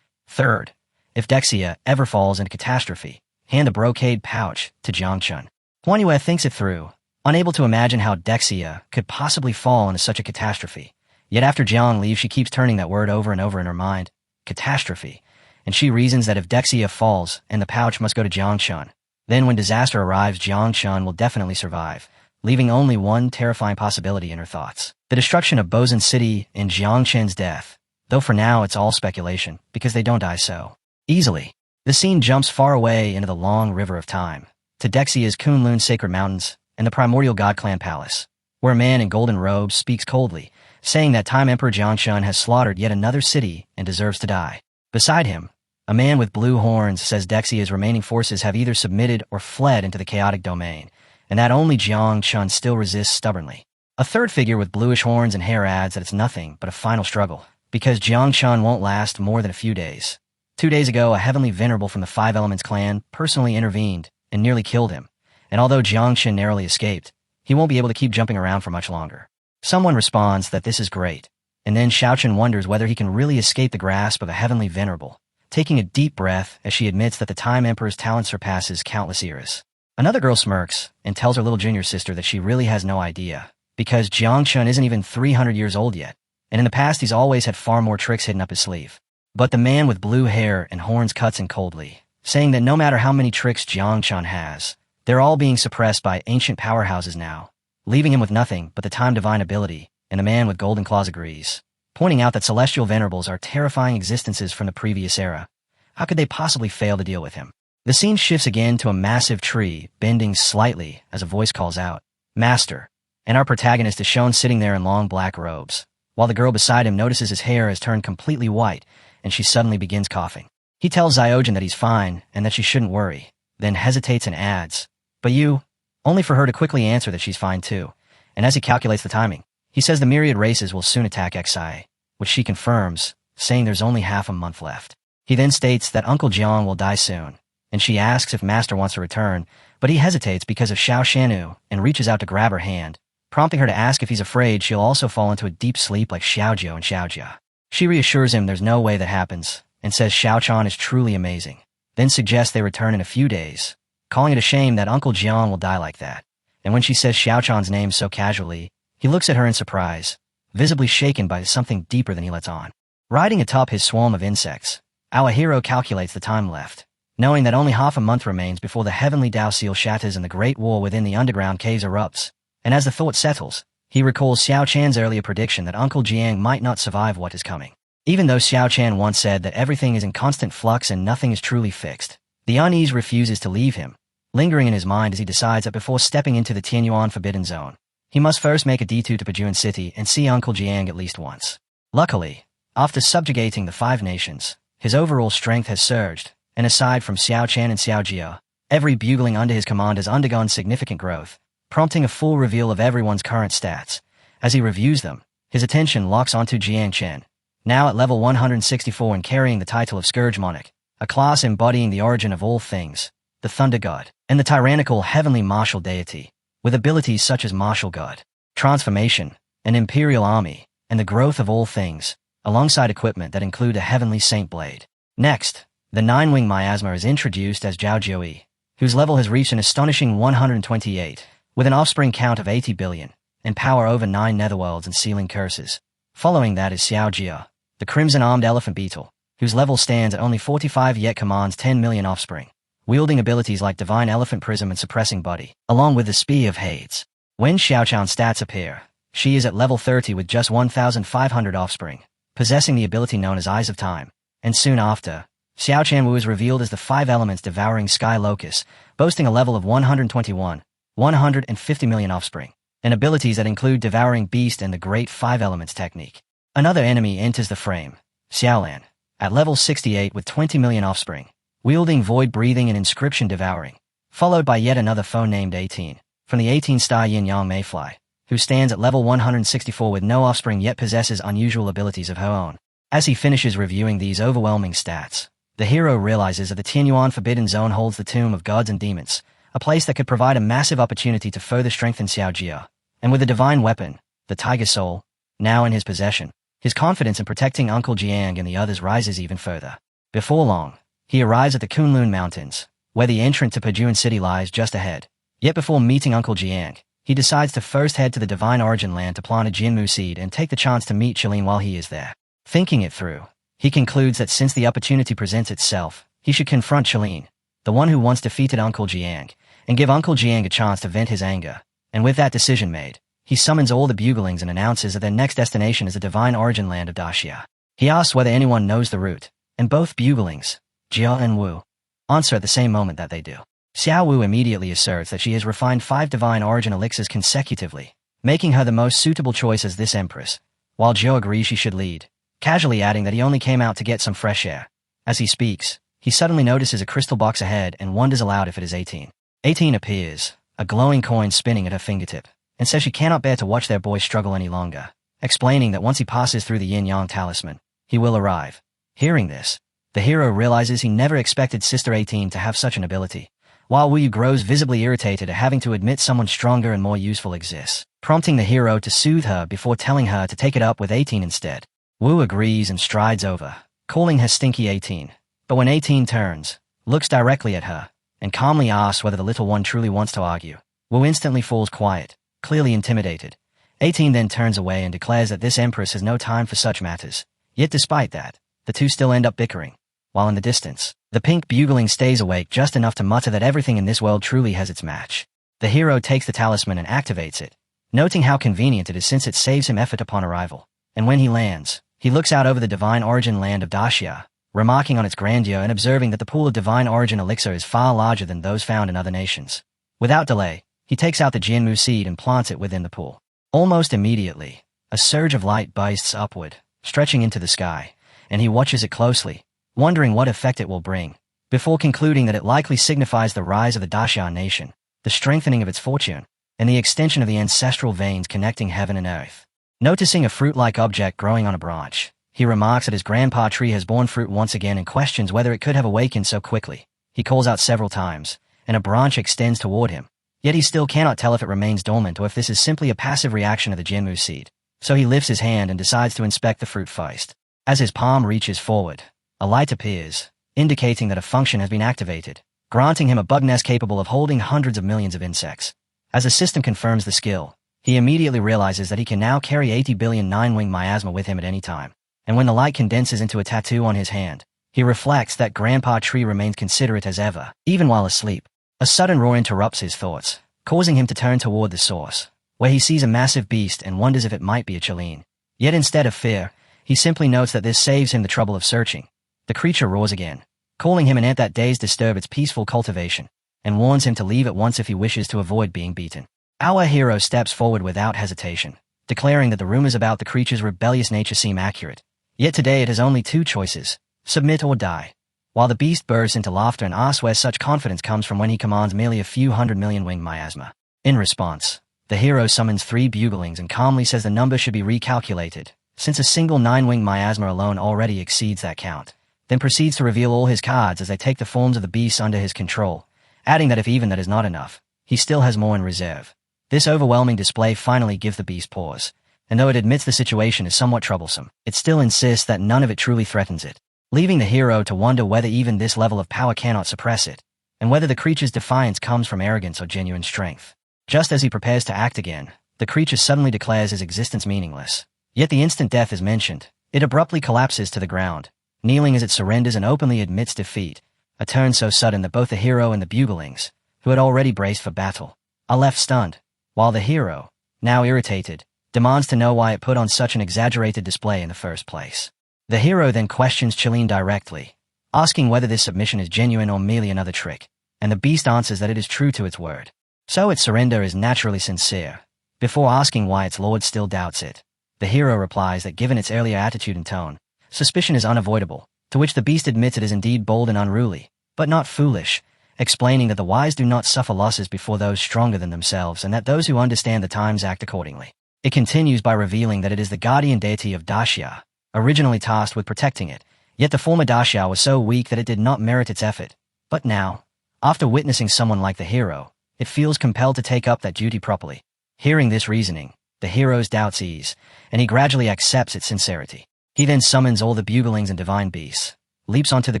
Third, if Dexia ever falls into catastrophe, hand a brocade pouch to Jiangchun. Manhua thinks it through, unable to imagine how Dexia could possibly fall into such a catastrophe. Yet after Jiang leaves, she keeps turning that word over and over in her mind, catastrophe, and she reasons that if Dexia falls and the pouch must go to Jiangchun, then when disaster arrives, Jiangchun will definitely survive, leaving only one terrifying possibility in her thoughts: the destruction of Bozan City and Jiangchun's death, though for now it's all speculation, because they don't die so easily. The scene jumps far away into the long river of time, to Dexia's Kunlun Sacred Mountains and the primordial God Clan Palace, where a man in golden robes speaks coldly, saying that Time Emperor Jiangchun has slaughtered yet another city and deserves to die. Beside him, a man with blue horns says Dexia's remaining forces have either submitted or fled into the chaotic domain, and that only Jiangchun still resists stubbornly. A third figure with bluish horns and hair adds that it's nothing but a final struggle, because Jiangchun won't last more than a few days. 2 days ago, a heavenly venerable from the Five Elements clan personally intervened and nearly killed him, and although Jiangchun narrowly escaped, he won't be able to keep jumping around for much longer. Someone responds that this is great, and then Xiaochen wonders whether he can really escape the grasp of a heavenly venerable, taking a deep breath as she admits that the Time Emperor's talent surpasses countless eras. Another girl smirks and tells her little junior sister that she really has no idea, because Jiangchun isn't even 300 years old yet, and in the past he's always had far more tricks hidden up his sleeve. But the man with blue hair and horns cuts in coldly, saying that no matter how many tricks Jiangchun has, they're all being suppressed by ancient powerhouses now, leaving him with nothing but the time divine ability, and the man with golden claws agrees, pointing out that celestial venerables are terrifying existences from the previous era. How could they possibly fail to deal with him? The scene shifts again to a massive tree, bending slightly as a voice calls out, "Master," and our protagonist is shown sitting there in long black robes, while the girl beside him notices his hair has turned completely white, and she suddenly begins coughing. He tells Zyojin that he's fine and that she shouldn't worry, then hesitates and adds, "But you?" only for her to quickly answer that she's fine too, and as he calculates the timing, he says the myriad races will soon attack Xi, which she confirms, saying there's only half a month left. He then states that Uncle Jiang will die soon, and she asks if Master wants to return, but he hesitates because of Xiao Shanu and reaches out to grab her hand, prompting her to ask if he's afraid she'll also fall into a deep sleep like Xiaojiu and Xiaojia. She reassures him there's no way that happens, and says Xiaochan is truly amazing, then suggests they return in a few days, calling it a shame that Uncle Jiang will die like that. And when she says Xiaochan's name so casually, he looks at her in surprise, visibly shaken by something deeper than he lets on. Riding atop his swarm of insects, our hero calculates the time left, knowing that only half a month remains before the heavenly Dao seal shatters and the great war within the underground caves erupts. And as the thought settles, he recalls Xiao Chan's earlier prediction that Uncle Jiang might not survive what is coming. Even though Xiao Chan once said that everything is in constant flux and nothing is truly fixed, the unease refuses to leave him, lingering in his mind as he decides that before stepping into the Tianyuan Forbidden Zone, he must first make a detour to Pajuan City and see Uncle Jiang at least once. Luckily, after subjugating the 5 nations, his overall strength has surged, and aside from Xiao Chan and Xiao Jia, every bugling under his command has undergone significant growth, prompting a full reveal of everyone's current stats. As he reviews them, his attention locks onto Jiang Chen, now at level 164 and carrying the title of Scourge Monarch, a class embodying the origin of all things, the Thunder God, and the tyrannical heavenly martial deity, with abilities such as martial god, transformation, an imperial army, and the growth of all things, alongside equipment that include a heavenly saint blade. Next, the 9-wing miasma is introduced as Zhao Jiui, whose level has reached an astonishing 128, with an offspring count of 80 billion, and power over 9 netherworlds and sealing curses. Following that is Xiao Jia, the crimson-armed elephant beetle, whose level stands at only 45 yet commands 10 million offspring, wielding abilities like Divine Elephant Prism and Suppressing Body, along with the Spear of Hades. When Xiaochan's stats appear, she is at level 30 with just 1,500 offspring, possessing the ability known as Eyes of Time, and soon after, Xiao Chanwu is revealed as the 5 elements devouring Sky Locust, boasting a level of 121, 150 million offspring, and abilities that include Devouring Beast and the Great 5 Elements technique. Another enemy enters the frame, Xiaolan, at level 68 with 20 million offspring, wielding Void Breathing and Inscription Devouring, followed by yet another foe named 18, from the 18-star Yin-Yang Mayfly, who stands at level 164 with no offspring yet possesses unusual abilities of her own. As he finishes reviewing these overwhelming stats, the hero realizes that the Tianyuan Forbidden Zone holds the Tomb of Gods and Demons, a place that could provide a massive opportunity to further strengthen Xiaojia. And with a divine weapon, the Tiger Soul, now in his possession, his confidence in protecting Uncle Jiang and the others rises even further. Before long, he arrives at the Kunlun Mountains, where the entrance to Pejuan City lies just ahead. Yet before meeting Uncle Jiang, he decides to first head to the Divine Origin Land to plant a Jinmu seed and take the chance to meet Qilin while he is there. Thinking it through, he concludes that since the opportunity presents itself, he should confront Qilin, the one who once defeated Uncle Jiang, and give Uncle Jiang a chance to vent his anger. And with that decision made, he summons all the buglings and announces that their next destination is the Divine Origin Land of Daxia. He asks whether anyone knows the route, and both buglings, Jia and Wu, answer at the same moment that they do. Xiao Wu immediately asserts that she has refined 5 divine origin elixirs consecutively, making her the most suitable choice as this empress, while Zhou agrees she should lead, casually adding that he only came out to get some fresh air. As he speaks, he suddenly notices a crystal box ahead and wonders aloud if it is 18. 18 appears, a glowing coin spinning at her fingertip, and says she cannot bear to watch their boy struggle any longer, explaining that once he passes through the yin-yang talisman, he will arrive. Hearing this, the hero realizes he never expected Sister 18 to have such an ability, while Wu grows visibly irritated at having to admit someone stronger and more useful exists, prompting the hero to soothe her before telling her to take it up with 18 instead. Wu agrees and strides over, calling her stinky 18, but when 18 turns, looks directly at her, and calmly asks whether the little one truly wants to argue, Wu instantly falls quiet, clearly intimidated. 18 then turns away and declares that this empress has no time for such matters. Yet despite that, the two still end up bickering, while in the distance, the pink bugling stays awake just enough to mutter that everything in this world truly has its match. The hero takes the talisman and activates it, noting how convenient it is since it saves him effort upon arrival. And when he lands, he looks out over the divine origin land of Daxia, remarking on its grandeur and observing that the pool of divine origin elixir is far larger than those found in other nations. Without delay, he takes out the Jinmu seed and plants it within the pool. Almost immediately, a surge of light bursts upward, stretching into the sky, and he watches it closely, wondering what effect it will bring, before concluding that it likely signifies the rise of the Daxia nation, the strengthening of its fortune, and the extension of the ancestral veins connecting heaven and earth. Noticing a fruit-like object growing on a branch, he remarks that his grandpa tree has borne fruit once again and questions whether it could have awakened so quickly. He calls out several times, and a branch extends toward him, yet he still cannot tell if it remains dormant or if this is simply a passive reaction of the Jinmu seed. So he lifts his hand and decides to inspect the fruit first. As his palm reaches forward, a light appears, indicating that a function has been activated, granting him a bug nest capable of holding hundreds of millions of insects. As the system confirms the skill, he immediately realizes that he can now carry 80 billion 9-wing miasma with him at any time. And when the light condenses into a tattoo on his hand, he reflects that Grandpa Tree remains considerate as ever, even while asleep. A sudden roar interrupts his thoughts, causing him to turn toward the source, where he sees a massive beast and wonders if it might be a Qilin. Yet instead of fear, he simply notes that this saves him the trouble of searching. The creature roars again, calling him an ant that days disturb its peaceful cultivation, and warns him to leave at once if he wishes to avoid being beaten. Our hero steps forward without hesitation, declaring that the rumors about the creature's rebellious nature seem accurate. Yet today it has only 2 choices, submit or die. While the beast bursts into laughter and asks where such confidence comes from when he commands merely a few 100 million wing miasma. In response, the hero summons 3 buglings and calmly says the number should be recalculated, since a single 9-wing miasma alone already exceeds that count. Then proceeds to reveal all his cards as they take the forms of the beasts under his control, adding that if even that is not enough, he still has more in reserve. This overwhelming display finally gives the beast pause, and though it admits the situation is somewhat troublesome, it still insists that none of it truly threatens it, leaving the hero to wonder whether even this level of power cannot suppress it, and whether the creature's defiance comes from arrogance or genuine strength. Just as he prepares to act again, the creature suddenly declares his existence meaningless. Yet the instant death is mentioned, it abruptly collapses to the ground, kneeling as it surrenders and openly admits defeat, a turn so sudden that both the hero and the buglings, who had already braced for battle, are left stunned, while the hero, now irritated, demands to know why it put on such an exaggerated display in the first place. The hero then questions Qilin directly, asking whether this submission is genuine or merely another trick, and the beast answers that it is true to its word. So its surrender is naturally sincere. Before asking why its lord still doubts it, the hero replies that given its earlier attitude and tone, suspicion is unavoidable, to which the beast admits it is indeed bold and unruly, but not foolish, explaining that the wise do not suffer losses before those stronger than themselves and that those who understand the times act accordingly. It continues by revealing that it is the guardian deity of Daxia, originally tasked with protecting it, yet the former Daxia was so weak that it did not merit its effort. But now, After witnessing someone like the hero, it feels compelled to take up that duty properly. Hearing this reasoning, the hero's doubts ease, and he gradually accepts its sincerity. He then summons all the buglings and divine beasts, leaps onto the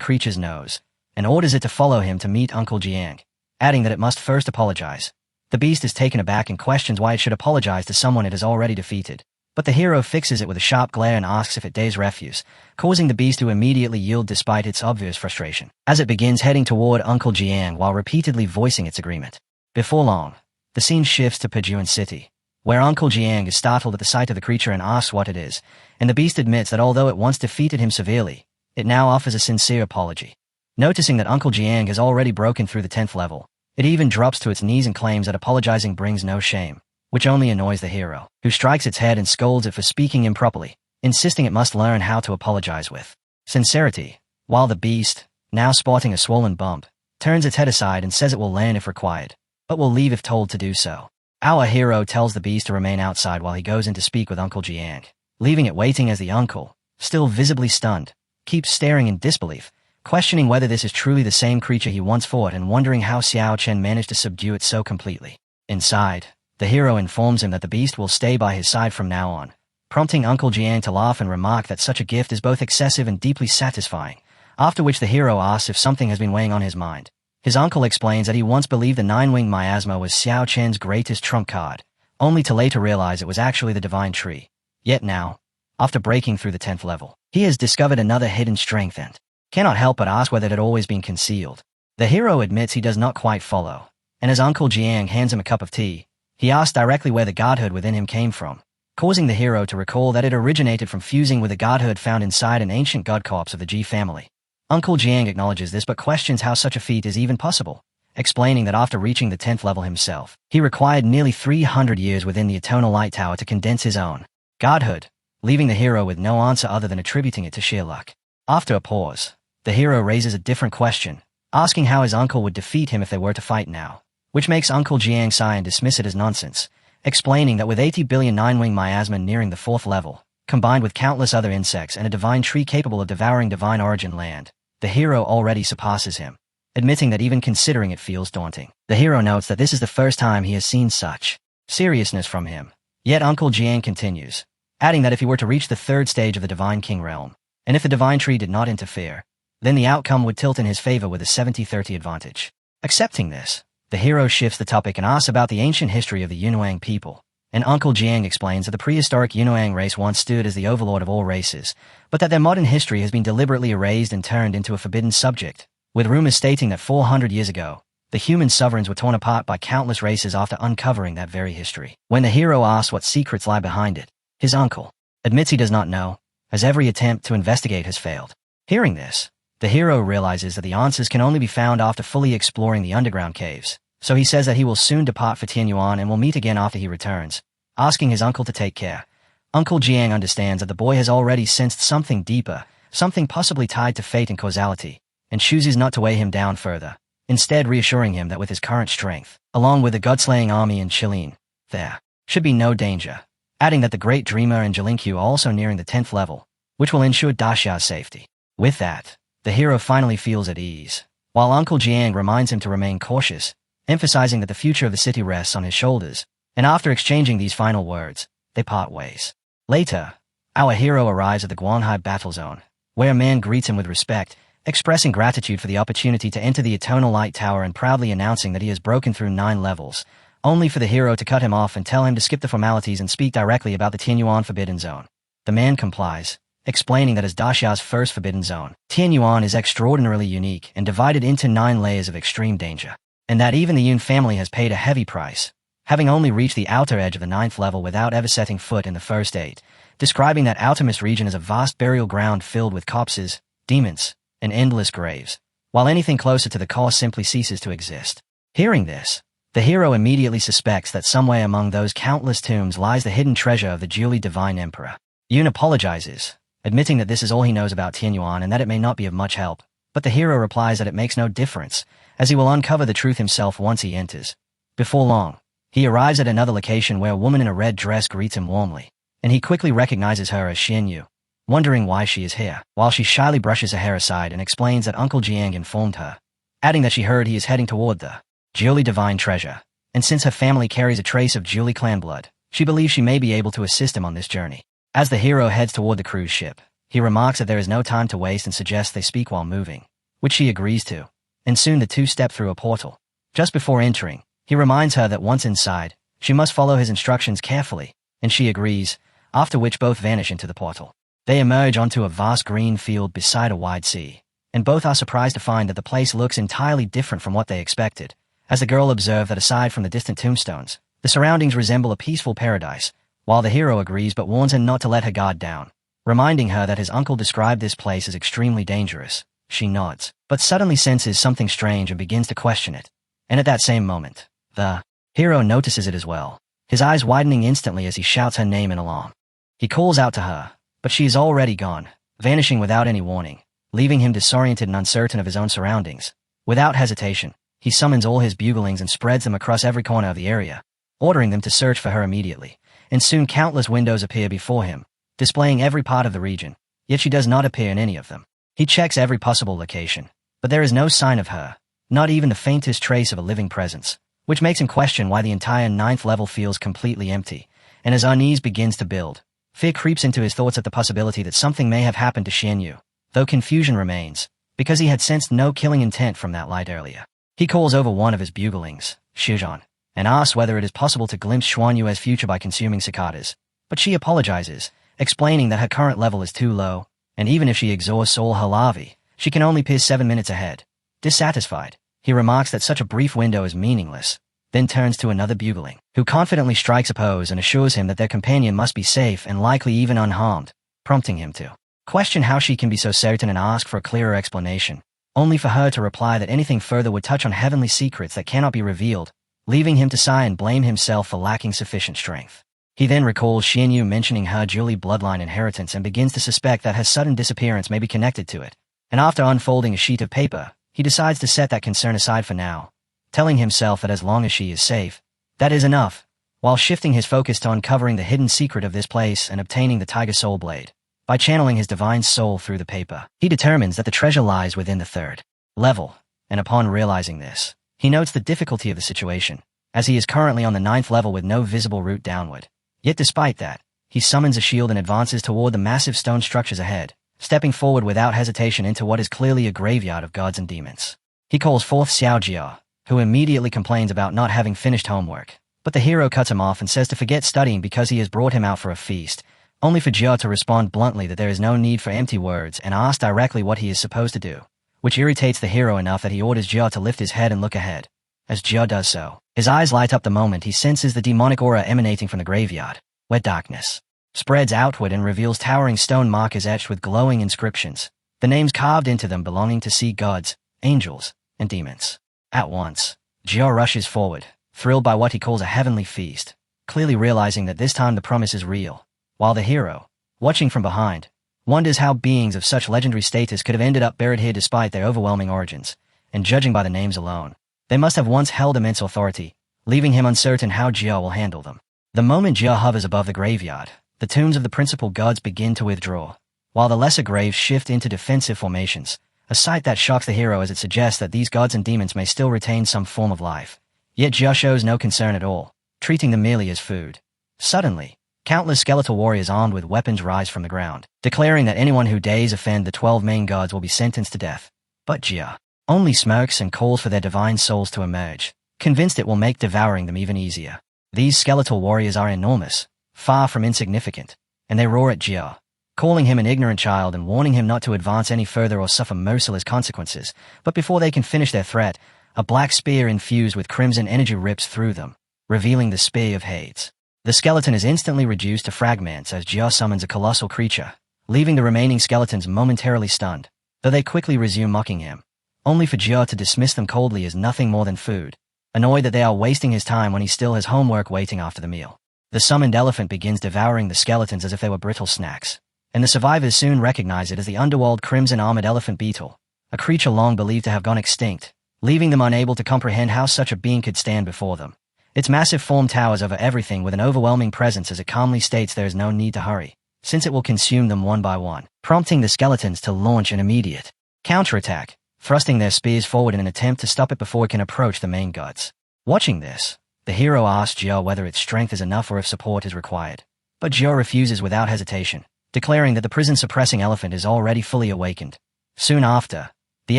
creature's nose, and orders it to follow him to meet Uncle Jiang, adding that it must first apologize. The beast is taken aback and questions why it should apologize to someone it has already defeated. But the hero fixes it with a sharp glare and asks if it dares refuse, causing the beast to immediately yield despite its obvious frustration, as it begins heading toward Uncle Jiang while repeatedly voicing its agreement. Before long, the scene shifts to Pejuan City, where Uncle Jiang is startled at the sight of the creature and asks what it is, and the beast admits that although it once defeated him severely, it now offers a sincere apology. Noticing that Uncle Jiang has already broken through the 10th level, it even drops to its knees and claims that apologizing brings no shame, which only annoys the hero, who strikes its head and scolds it for speaking improperly, insisting it must learn how to apologize with sincerity, while the beast, now sporting a swollen bump, turns its head aside and says it will learn if required, but will leave if told to do so. Our hero tells the beast to remain outside while he goes in to speak with Uncle Jiang, leaving it waiting as the uncle, still visibly stunned, keeps staring in disbelief, questioning whether this is truly the same creature he once fought and wondering how Xiao Chen managed to subdue it so completely. Inside, the hero informs him that the beast will stay by his side from now on, prompting Uncle Jiang to laugh and remark that such a gift is both excessive and deeply satisfying, after which the hero asks if something has been weighing on his mind. His uncle explains that he once believed the nine-winged miasma was Xiao Chen's greatest trump card, only to later realize it was actually the divine tree. Yet now, after breaking through the 10th level, he has discovered another hidden strength and cannot help but ask whether it had always been concealed. The hero admits he does not quite follow, and as Uncle Jiang hands him a cup of tea, he asks directly where the godhood within him came from, causing the hero to recall that it originated from fusing with the godhood found inside an ancient god corpse of the Ji family. Uncle Jiang acknowledges this but questions how such a feat is even possible, explaining that after reaching the 10th level himself, he required nearly 300 years within the Eternal Light Tower to condense his own godhood, leaving the hero with no answer other than attributing it to sheer luck. After a pause, the hero raises a different question, asking how his uncle would defeat him if they were to fight now, which makes Uncle Jiang sigh and dismiss it as nonsense, explaining that with 80 billion nine-wing miasma nearing the 4th level, combined with countless other insects and a divine tree capable of devouring divine origin land, the hero already surpasses him, admitting that even considering it feels daunting. The hero notes that this is the first time he has seen such seriousness from him. Yet Uncle Jiang continues, adding that if he were to reach the 3rd stage of the Divine King realm, and if the divine tree did not interfere, then the outcome would tilt in his favor with a 70-30 advantage. Accepting this, the hero shifts the topic and asks about the ancient history of the Yunuang people, and Uncle Jiang explains that the prehistoric Yunuang race once stood as the overlord of all races, but that their modern history has been deliberately erased and turned into a forbidden subject, with rumors stating that 400 years ago, the human sovereigns were torn apart by countless races after uncovering that very history. When the hero asks what secrets lie behind it, his uncle admits he does not know, as every attempt to investigate has failed. Hearing this, the hero realizes that the answers can only be found after fully exploring the underground caves, so he says that he will soon depart for Tianyuan and will meet again after he returns, asking his uncle to take care. Uncle Jiang understands that the boy has already sensed something deeper, something possibly tied to fate and causality, and chooses not to weigh him down further, instead reassuring him that with his current strength, along with the god-slaying army in Qilin, there should be no danger, adding that the Great Dreamer and Jilinkyu are also nearing the 10th level, which will ensure Daxia's safety. With that, the hero finally feels at ease, while Uncle Jiang reminds him to remain cautious, emphasizing that the future of the city rests on his shoulders, and after exchanging these final words, they part ways. Later, our hero arrives at the Guanhai battle zone, where a man greets him with respect, expressing gratitude for the opportunity to enter the Eternal Light Tower and proudly announcing that he has broken through 9 levels, only for the hero to cut him off and tell him to skip the formalities and speak directly about the Tianyuan Forbidden Zone. The man complies, explaining that as Daxia's first Forbidden Zone, Tianyuan is extraordinarily unique and divided into 9 layers of extreme danger, and that even the Yun family has paid a heavy price, having only reached the outer edge of the 9th level without ever setting foot in the first 8, describing that outermost region as a vast burial ground filled with corpses, demons, and endless graves, while anything closer to the core simply ceases to exist. Hearing this, the hero immediately suspects that somewhere among those countless tombs lies the hidden treasure of the duly divine emperor. Yun apologizes, admitting that this is all he knows about Tianyuan and that it may not be of much help, but the hero replies that it makes no difference, as he will uncover the truth himself once he enters. Before long, he arrives at another location where a woman in a red dress greets him warmly, and he quickly recognizes her as Xian Yu, wondering why she is here, while she shyly brushes her hair aside and explains that Uncle Jiang informed her adding that she heard he is heading toward the Julie divine treasure, and since her family carries a trace of Julie clan blood, she believes she may be able to assist him on this journey. As the hero heads toward the cruise ship, he remarks that there is no time to waste and suggests they speak while moving, which she agrees to, and soon the two step through a portal. Just before entering, he reminds her that once inside, she must follow his instructions carefully, and she agrees, after which both vanish into the portal. They emerge onto a vast green field beside a wide sea, and both are surprised to find that the place looks entirely different from what they expected, as the girl observes that aside from the distant tombstones, the surroundings resemble a peaceful paradise, while the hero agrees but warns her not to let her guard down, reminding her that his uncle described this place as extremely dangerous. She nods, but suddenly senses something strange and begins to question it. And at that same moment, the hero notices it as well, his eyes widening instantly as he shouts her name in alarm. He calls out to her, but she is already gone, vanishing without any warning, leaving him disoriented and uncertain of his own surroundings. Without hesitation, he summons all his buglings and spreads them across every corner of the area, ordering them to search for her immediately, and soon countless windows appear before him, displaying every part of the region, yet she does not appear in any of them. He checks every possible location, but there is no sign of her, not even the faintest trace of a living presence, which makes him question why the entire 9th level feels completely empty, and as unease begins to build, fear creeps into his thoughts at the possibility that something may have happened to Xianyu, though confusion remains, because he had sensed no killing intent from that light earlier. He calls over one of his buglings, Shizhan, and asks whether it is possible to glimpse Xuanyue's future by consuming cicadas, but she apologizes, explaining that her current level is too low, and even if she exhausts all her larvae, she can only peer 7 minutes ahead. Dissatisfied, he remarks that such a brief window is meaningless, then turns to another bugling, who confidently strikes a pose and assures him that their companion must be safe and likely even unharmed, prompting him to question how she can be so certain and ask for a clearer explanation, only for her to reply that anything further would touch on heavenly secrets that cannot be revealed, leaving him to sigh and blame himself for lacking sufficient strength. He then recalls Xianyu mentioning her Julie bloodline inheritance and begins to suspect that her sudden disappearance may be connected to it, and after unfolding a sheet of paper, he decides to set that concern aside for now, telling himself that as long as she is safe, that is enough, while shifting his focus to uncovering the hidden secret of this place and obtaining the Tiger Soul Blade. By channeling his divine soul through the paper, he determines that the treasure lies within the 3rd level, and upon realizing this, he notes the difficulty of the situation, as he is currently on the 9th level with no visible route downward. Yet despite that, he summons a shield and advances toward the massive stone structures ahead, stepping forward without hesitation into what is clearly a graveyard of gods and demons. He calls forth Xiao Jia, who immediately complains about not having finished homework, but the hero cuts him off and says to forget studying because he has brought him out for a feast, only for Jia to respond bluntly that there is no need for empty words and ask directly what he is supposed to do, which irritates the hero enough that he orders Jia to lift his head and look ahead. As Jia does so, his eyes light up the moment he senses the demonic aura emanating from the graveyard, where darkness spreads outward and reveals towering stone markers etched with glowing inscriptions, the names carved into them belonging to sea gods, angels, and demons. At once, Jia rushes forward, thrilled by what he calls a heavenly feast, clearly realizing that this time the promise is real, while the hero, watching from behind, wonders how beings of such legendary status could have ended up buried here despite their overwhelming origins, and judging by the names alone, they must have once held immense authority, leaving him uncertain how Jia will handle them. The moment Jia hovers above the graveyard, the tombs of the principal gods begin to withdraw, while the lesser graves shift into defensive formations, a sight that shocks the hero as it suggests that these gods and demons may still retain some form of life. Yet Jia shows no concern at all, treating them merely as food. Suddenly, countless skeletal warriors armed with weapons rise from the ground, declaring that anyone who dares offend the 12 main gods will be sentenced to death. But Jia only smirks and calls for their divine souls to emerge, convinced it will make devouring them even easier. These skeletal warriors are enormous, far from insignificant, and they roar at Jia, calling him an ignorant child and warning him not to advance any further or suffer merciless consequences. But before they can finish their threat, a black spear infused with crimson energy rips through them, revealing the Spear of Hades. The skeleton is instantly reduced to fragments as Jia summons a colossal creature, leaving the remaining skeletons momentarily stunned, though they quickly resume mocking him, only for Jia to dismiss them coldly as nothing more than food, annoyed that they are wasting his time when he still has homework waiting after the meal. The summoned elephant begins devouring the skeletons as if they were brittle snacks, and the survivors soon recognize it as the underworld crimson-armored elephant beetle, a creature long believed to have gone extinct, leaving them unable to comprehend how such a being could stand before them. Its massive form towers over everything with an overwhelming presence as it calmly states there is no need to hurry, since it will consume them one by one, prompting the skeletons to launch an immediate counterattack. thrusting their spears forward in an attempt to stop it before it can approach the main gods. Watching this, the hero asks Jiao whether its strength is enough or if support is required. But Jiao refuses without hesitation, declaring that the prison-suppressing elephant is already fully awakened. Soon after, the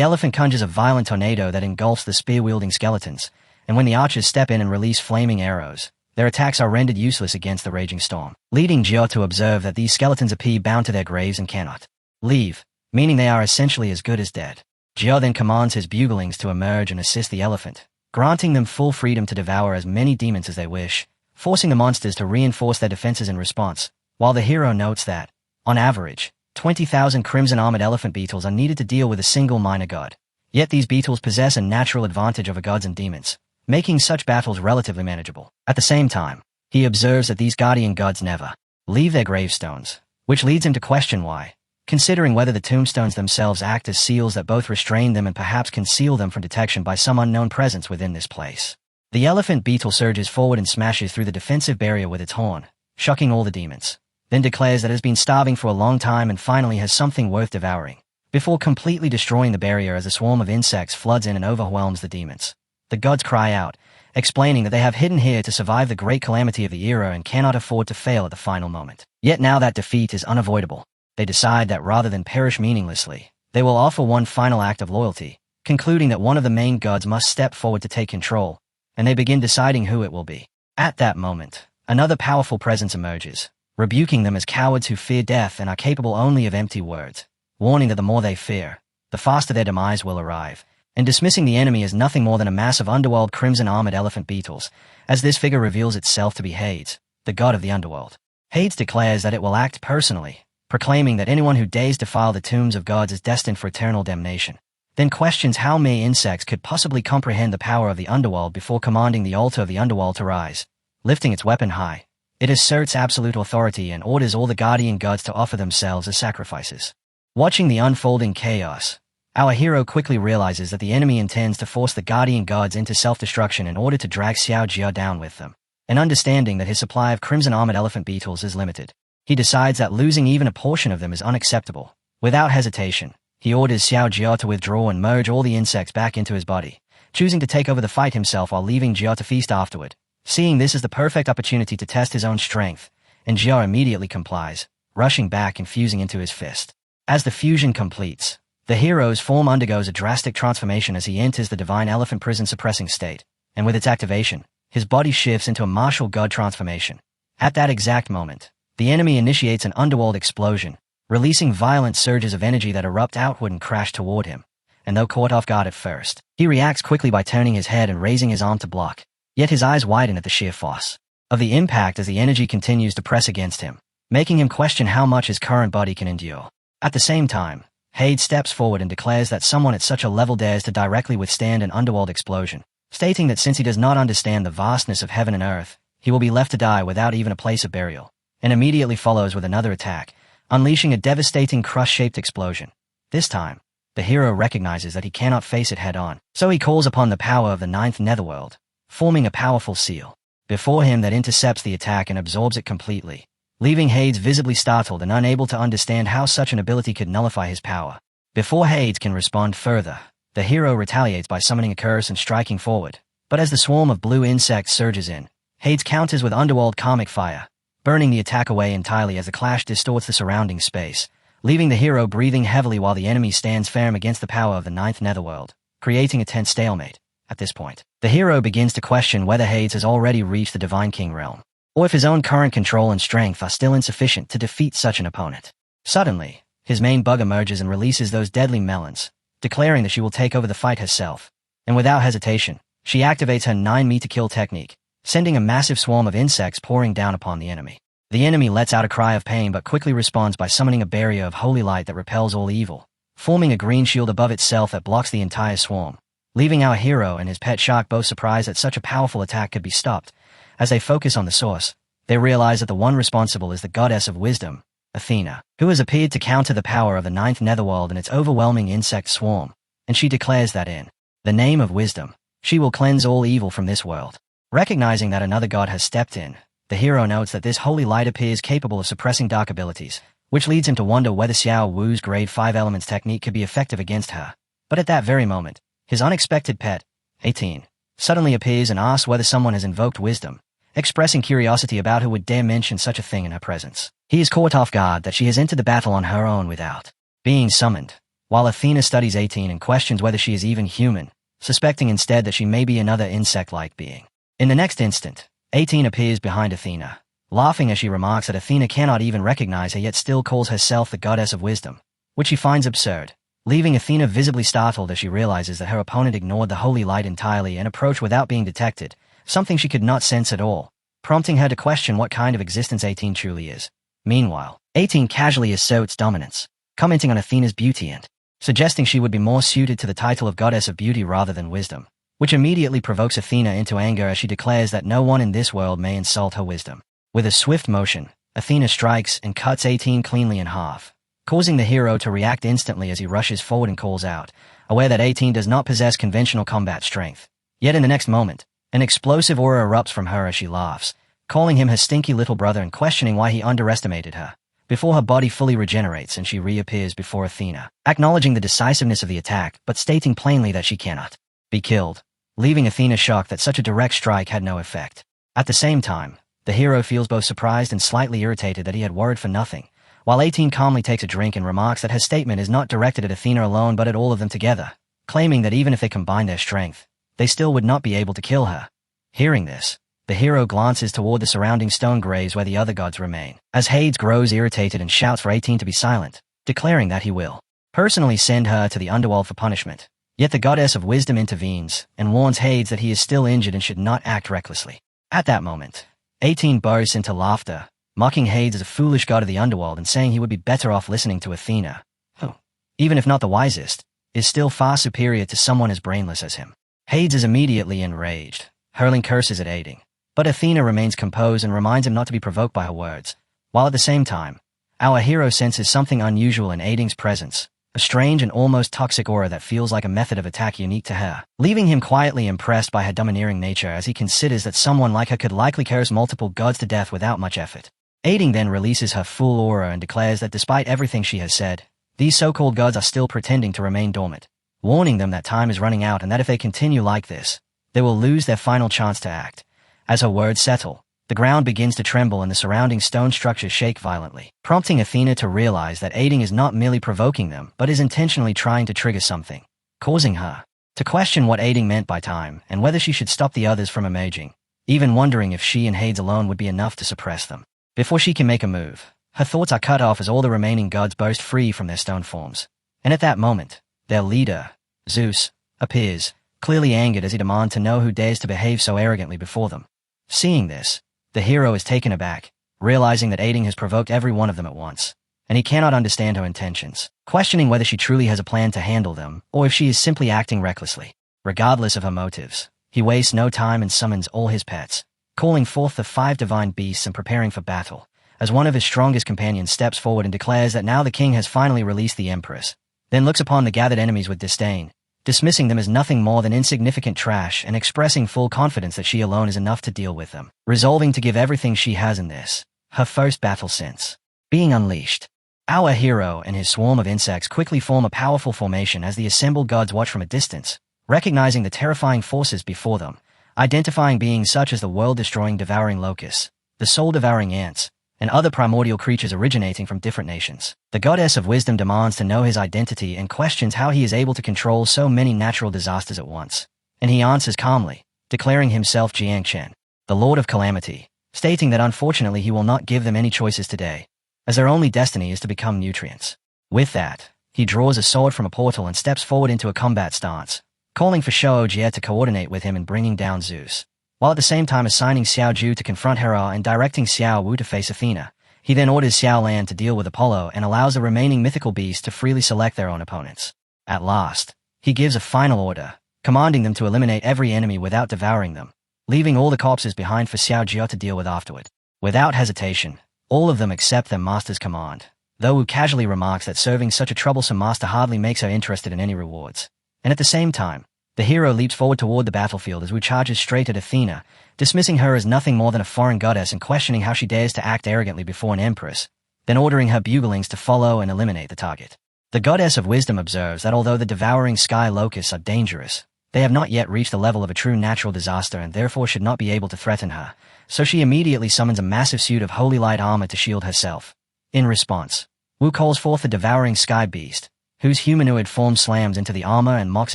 elephant conjures a violent tornado that engulfs the spear-wielding skeletons, and when the archers step in and release flaming arrows, their attacks are rendered useless against the raging storm, leading Jiao to observe that these skeletons appear bound to their graves and cannot leave, meaning they are essentially as good as dead. Jiao then commands his buglings to emerge and assist the elephant, granting them full freedom to devour as many demons as they wish, forcing the monsters to reinforce their defenses in response, while the hero notes that, on average, 20,000 crimson-armored elephant beetles are needed to deal with a single minor god. Yet these beetles possess a natural advantage over gods and demons, making such battles relatively manageable. At the same time, he observes that these guardian gods never leave their gravestones, which leads him to question why, considering whether the tombstones themselves act as seals that both restrain them and perhaps conceal them from detection by some unknown presence within this place. The elephant beetle surges forward and smashes through the defensive barrier with its horn, shocking all the demons, then declares that it has been starving for a long time and finally has something worth devouring, before completely destroying the barrier as a swarm of insects floods in and overwhelms the demons. The gods cry out, explaining that they have hidden here to survive the great calamity of the era and cannot afford to fail at the final moment. Yet now that defeat is unavoidable, they decide that rather than perish meaninglessly, they will offer one final act of loyalty, concluding that one of the main gods must step forward to take control, and they begin deciding who it will be. At that moment, another powerful presence emerges, rebuking them as cowards who fear death and are capable only of empty words, warning that the more they fear, the faster their demise will arrive, and dismissing the enemy as nothing more than a mass of underworld crimson-armored elephant beetles, as this figure reveals itself to be Hades, the god of the underworld. Hades declares that it will act personally, proclaiming that anyone who dares defile the tombs of gods is destined for eternal damnation, then questions how mere insects could possibly comprehend the power of the underworld before commanding the altar of the underworld to rise. Lifting its weapon high, it asserts absolute authority and orders all the guardian gods to offer themselves as sacrifices. Watching the unfolding chaos, our hero quickly realizes that the enemy intends to force the guardian gods into self-destruction in order to drag Xiao Jia down with them, and understanding that his supply of crimson-armored elephant beetles is limited, he decides that losing even a portion of them is unacceptable. Without hesitation, he orders Xiao Jia to withdraw and merge all the insects back into his body, choosing to take over the fight himself while leaving Jia to feast afterward. Seeing this as the perfect opportunity to test his own strength, and Jia immediately complies, rushing back and fusing into his fist. As the fusion completes, the hero's form undergoes a drastic transformation as he enters the divine elephant prison suppressing state, and with its activation, his body shifts into a martial god transformation. At that exact moment, the enemy initiates an underworld explosion, releasing violent surges of energy that erupt outward and crash toward him, and though caught off guard at first, he reacts quickly by turning his head and raising his arm to block, yet his eyes widen at the sheer force of the impact as the energy continues to press against him, making him question how much his current body can endure. At the same time, Hades steps forward and declares that someone at such a level dares to directly withstand an underworld explosion, stating that since he does not understand the vastness of heaven and earth, he will be left to die without even a place of burial, and immediately follows with another attack, unleashing a devastating crush-shaped explosion. This time, the hero recognizes that he cannot face it head-on, so he calls upon the power of the ninth netherworld, forming a powerful seal before him that intercepts the attack and absorbs it completely, leaving Hades visibly startled and unable to understand how such an ability could nullify his power. Before Hades can respond further, the hero retaliates by summoning a curse and striking forward, but as the swarm of blue insects surges in, Hades counters with underworld karmic fire, burning the attack away entirely as the clash distorts the surrounding space, leaving the hero breathing heavily while the enemy stands firm against the power of the ninth netherworld, creating a tense stalemate. At this point, the hero begins to question whether Hades has already reached the Divine King realm, or if his own current control and strength are still insufficient to defeat such an opponent. Suddenly, his main bug emerges and releases those deadly melons, declaring that she will take over the fight herself, and without hesitation, she activates her 9-meter kill technique, sending a massive swarm of insects pouring down upon the enemy. The enemy lets out a cry of pain but quickly responds by summoning a barrier of holy light that repels all evil, forming a green shield above itself that blocks the entire swarm, leaving our hero and his pet shark both surprised that such a powerful attack could be stopped. As they focus on the source, they realize that the one responsible is the goddess of wisdom, Athena, who has appeared to counter the power of the ninth netherworld and its overwhelming insect swarm, and she declares that in the name of wisdom, she will cleanse all evil from this world. Recognizing that another god has stepped in, the hero notes that this holy light appears capable of suppressing dark abilities, which leads him to wonder whether Xiao Wu's grade 5 elements technique could be effective against her. But at that very moment, his unexpected pet, 18, suddenly appears and asks whether someone has invoked wisdom, expressing curiosity about who would dare mention such a thing in her presence. He is caught off guard that she has entered the battle on her own without being summoned, while Athena studies 18 and questions whether she is even human, suspecting instead that she may be another insect-like being. In the next instant, 18 appears behind Athena, laughing as she remarks that Athena cannot even recognize her yet still calls herself the goddess of wisdom, which she finds absurd, leaving Athena visibly startled as she realizes that her opponent ignored the holy light entirely and approached without being detected, something she could not sense at all, prompting her to question what kind of existence 18 truly is. Meanwhile, 18 casually asserts dominance, commenting on Athena's beauty and suggesting she would be more suited to the title of goddess of beauty rather than wisdom, which immediately provokes Athena into anger as she declares that no one in this world may insult her wisdom. With a swift motion, Athena strikes and cuts 18 cleanly in half, causing the hero to react instantly as he rushes forward and calls out, aware that 18 does not possess conventional combat strength. Yet in the next moment, an explosive aura erupts from her as she laughs, calling him her stinky little brother and questioning why he underestimated her, before her body fully regenerates and she reappears before Athena, acknowledging the decisiveness of the attack but stating plainly that she cannot be killed, leaving Athena shocked that such a direct strike had no effect. At the same time, the hero feels both surprised and slightly irritated that he had worried for nothing, while 18 calmly takes a drink and remarks that her statement is not directed at Athena alone but at all of them together, claiming that even if they combined their strength, they still would not be able to kill her. Hearing this, the hero glances toward the surrounding stone graves where the other gods remain, as Hades grows irritated and shouts for 18 to be silent, declaring that he will personally send her to the underworld for punishment. Yet the goddess of wisdom intervenes and warns Hades that he is still injured and should not act recklessly. At that moment, 18 bursts into laughter, mocking Hades as a foolish god of the underworld and saying he would be better off listening to Athena, who, even if not the wisest, is still far superior to someone as brainless as him. Hades is immediately enraged, hurling curses at 18. But Athena remains composed and reminds him not to be provoked by her words, while at the same time, our hero senses something unusual in 18's presence, a strange and almost toxic aura that feels like a method of attack unique to her, leaving him quietly impressed by her domineering nature as he considers that someone like her could likely curse multiple gods to death without much effort. 18 then releases her full aura and declares that despite everything she has said, these so-called gods are still pretending to remain dormant, warning them that time is running out and that if they continue like this, they will lose their final chance to act. As her words settle, the ground begins to tremble and the surrounding stone structures shake violently, prompting Athena to realize that 18 is not merely provoking them but is intentionally trying to trigger something, causing her to question what 18 meant by time and whether she should stop the others from emerging, even wondering if she and Hades alone would be enough to suppress them. Before she can make a move, her thoughts are cut off as all the remaining gods burst free from their stone forms, and at that moment, their leader, Zeus, appears, clearly angered as he demands to know who dares to behave so arrogantly before them. Seeing this, the hero is taken aback, realizing that 18 has provoked every one of them at once, and he cannot understand her intentions, questioning whether she truly has a plan to handle them or if she is simply acting recklessly. Regardless of her motives, he wastes no time and summons all his pets, calling forth the 5 divine beasts and preparing for battle, as one of his strongest companions steps forward and declares that now the king has finally released the empress, then looks upon the gathered enemies with disdain, dismissing them as nothing more than insignificant trash and expressing full confidence that she alone is enough to deal with them, resolving to give everything she has in this, her first battle since being unleashed. Our hero and his swarm of insects quickly form a powerful formation as the assembled gods watch from a distance, recognizing the terrifying forces before them, identifying beings such as the world-destroying devouring locusts, the soul-devouring ants, and other primordial creatures originating from different nations. The goddess of wisdom demands to know his identity and questions how he is able to control so many natural disasters at once, and he answers calmly, declaring himself Jiang Chen, the Lord of Calamity, stating that unfortunately he will not give them any choices today, as their only destiny is to become nutrients. With that, he draws a sword from a portal and steps forward into a combat stance, calling for Shao Jie to coordinate with him in bringing down Zeus, while at the same time assigning Xiao Ju to confront Hera and directing Xiao Wu to face Athena. He then orders Xiao Lan to deal with Apollo and allows the remaining mythical beasts to freely select their own opponents. At last, he gives a final order, commanding them to eliminate every enemy without devouring them, leaving all the corpses behind for Xiao Jie to deal with afterward. Without hesitation, all of them accept their master's command, though Wu casually remarks that serving such a troublesome master hardly makes her interested in any rewards. And at the same time, the hero leaps forward toward the battlefield as Wu charges straight at Athena, dismissing her as nothing more than a foreign goddess and questioning how she dares to act arrogantly before an empress, then ordering her buglings to follow and eliminate the target. The goddess of wisdom observes that although the devouring sky locusts are dangerous, they have not yet reached the level of a true natural disaster and therefore should not be able to threaten her, so she immediately summons a massive suit of holy light armor to shield herself. In response, Wu calls forth the devouring sky beast, whose humanoid form slams into the armor and mocks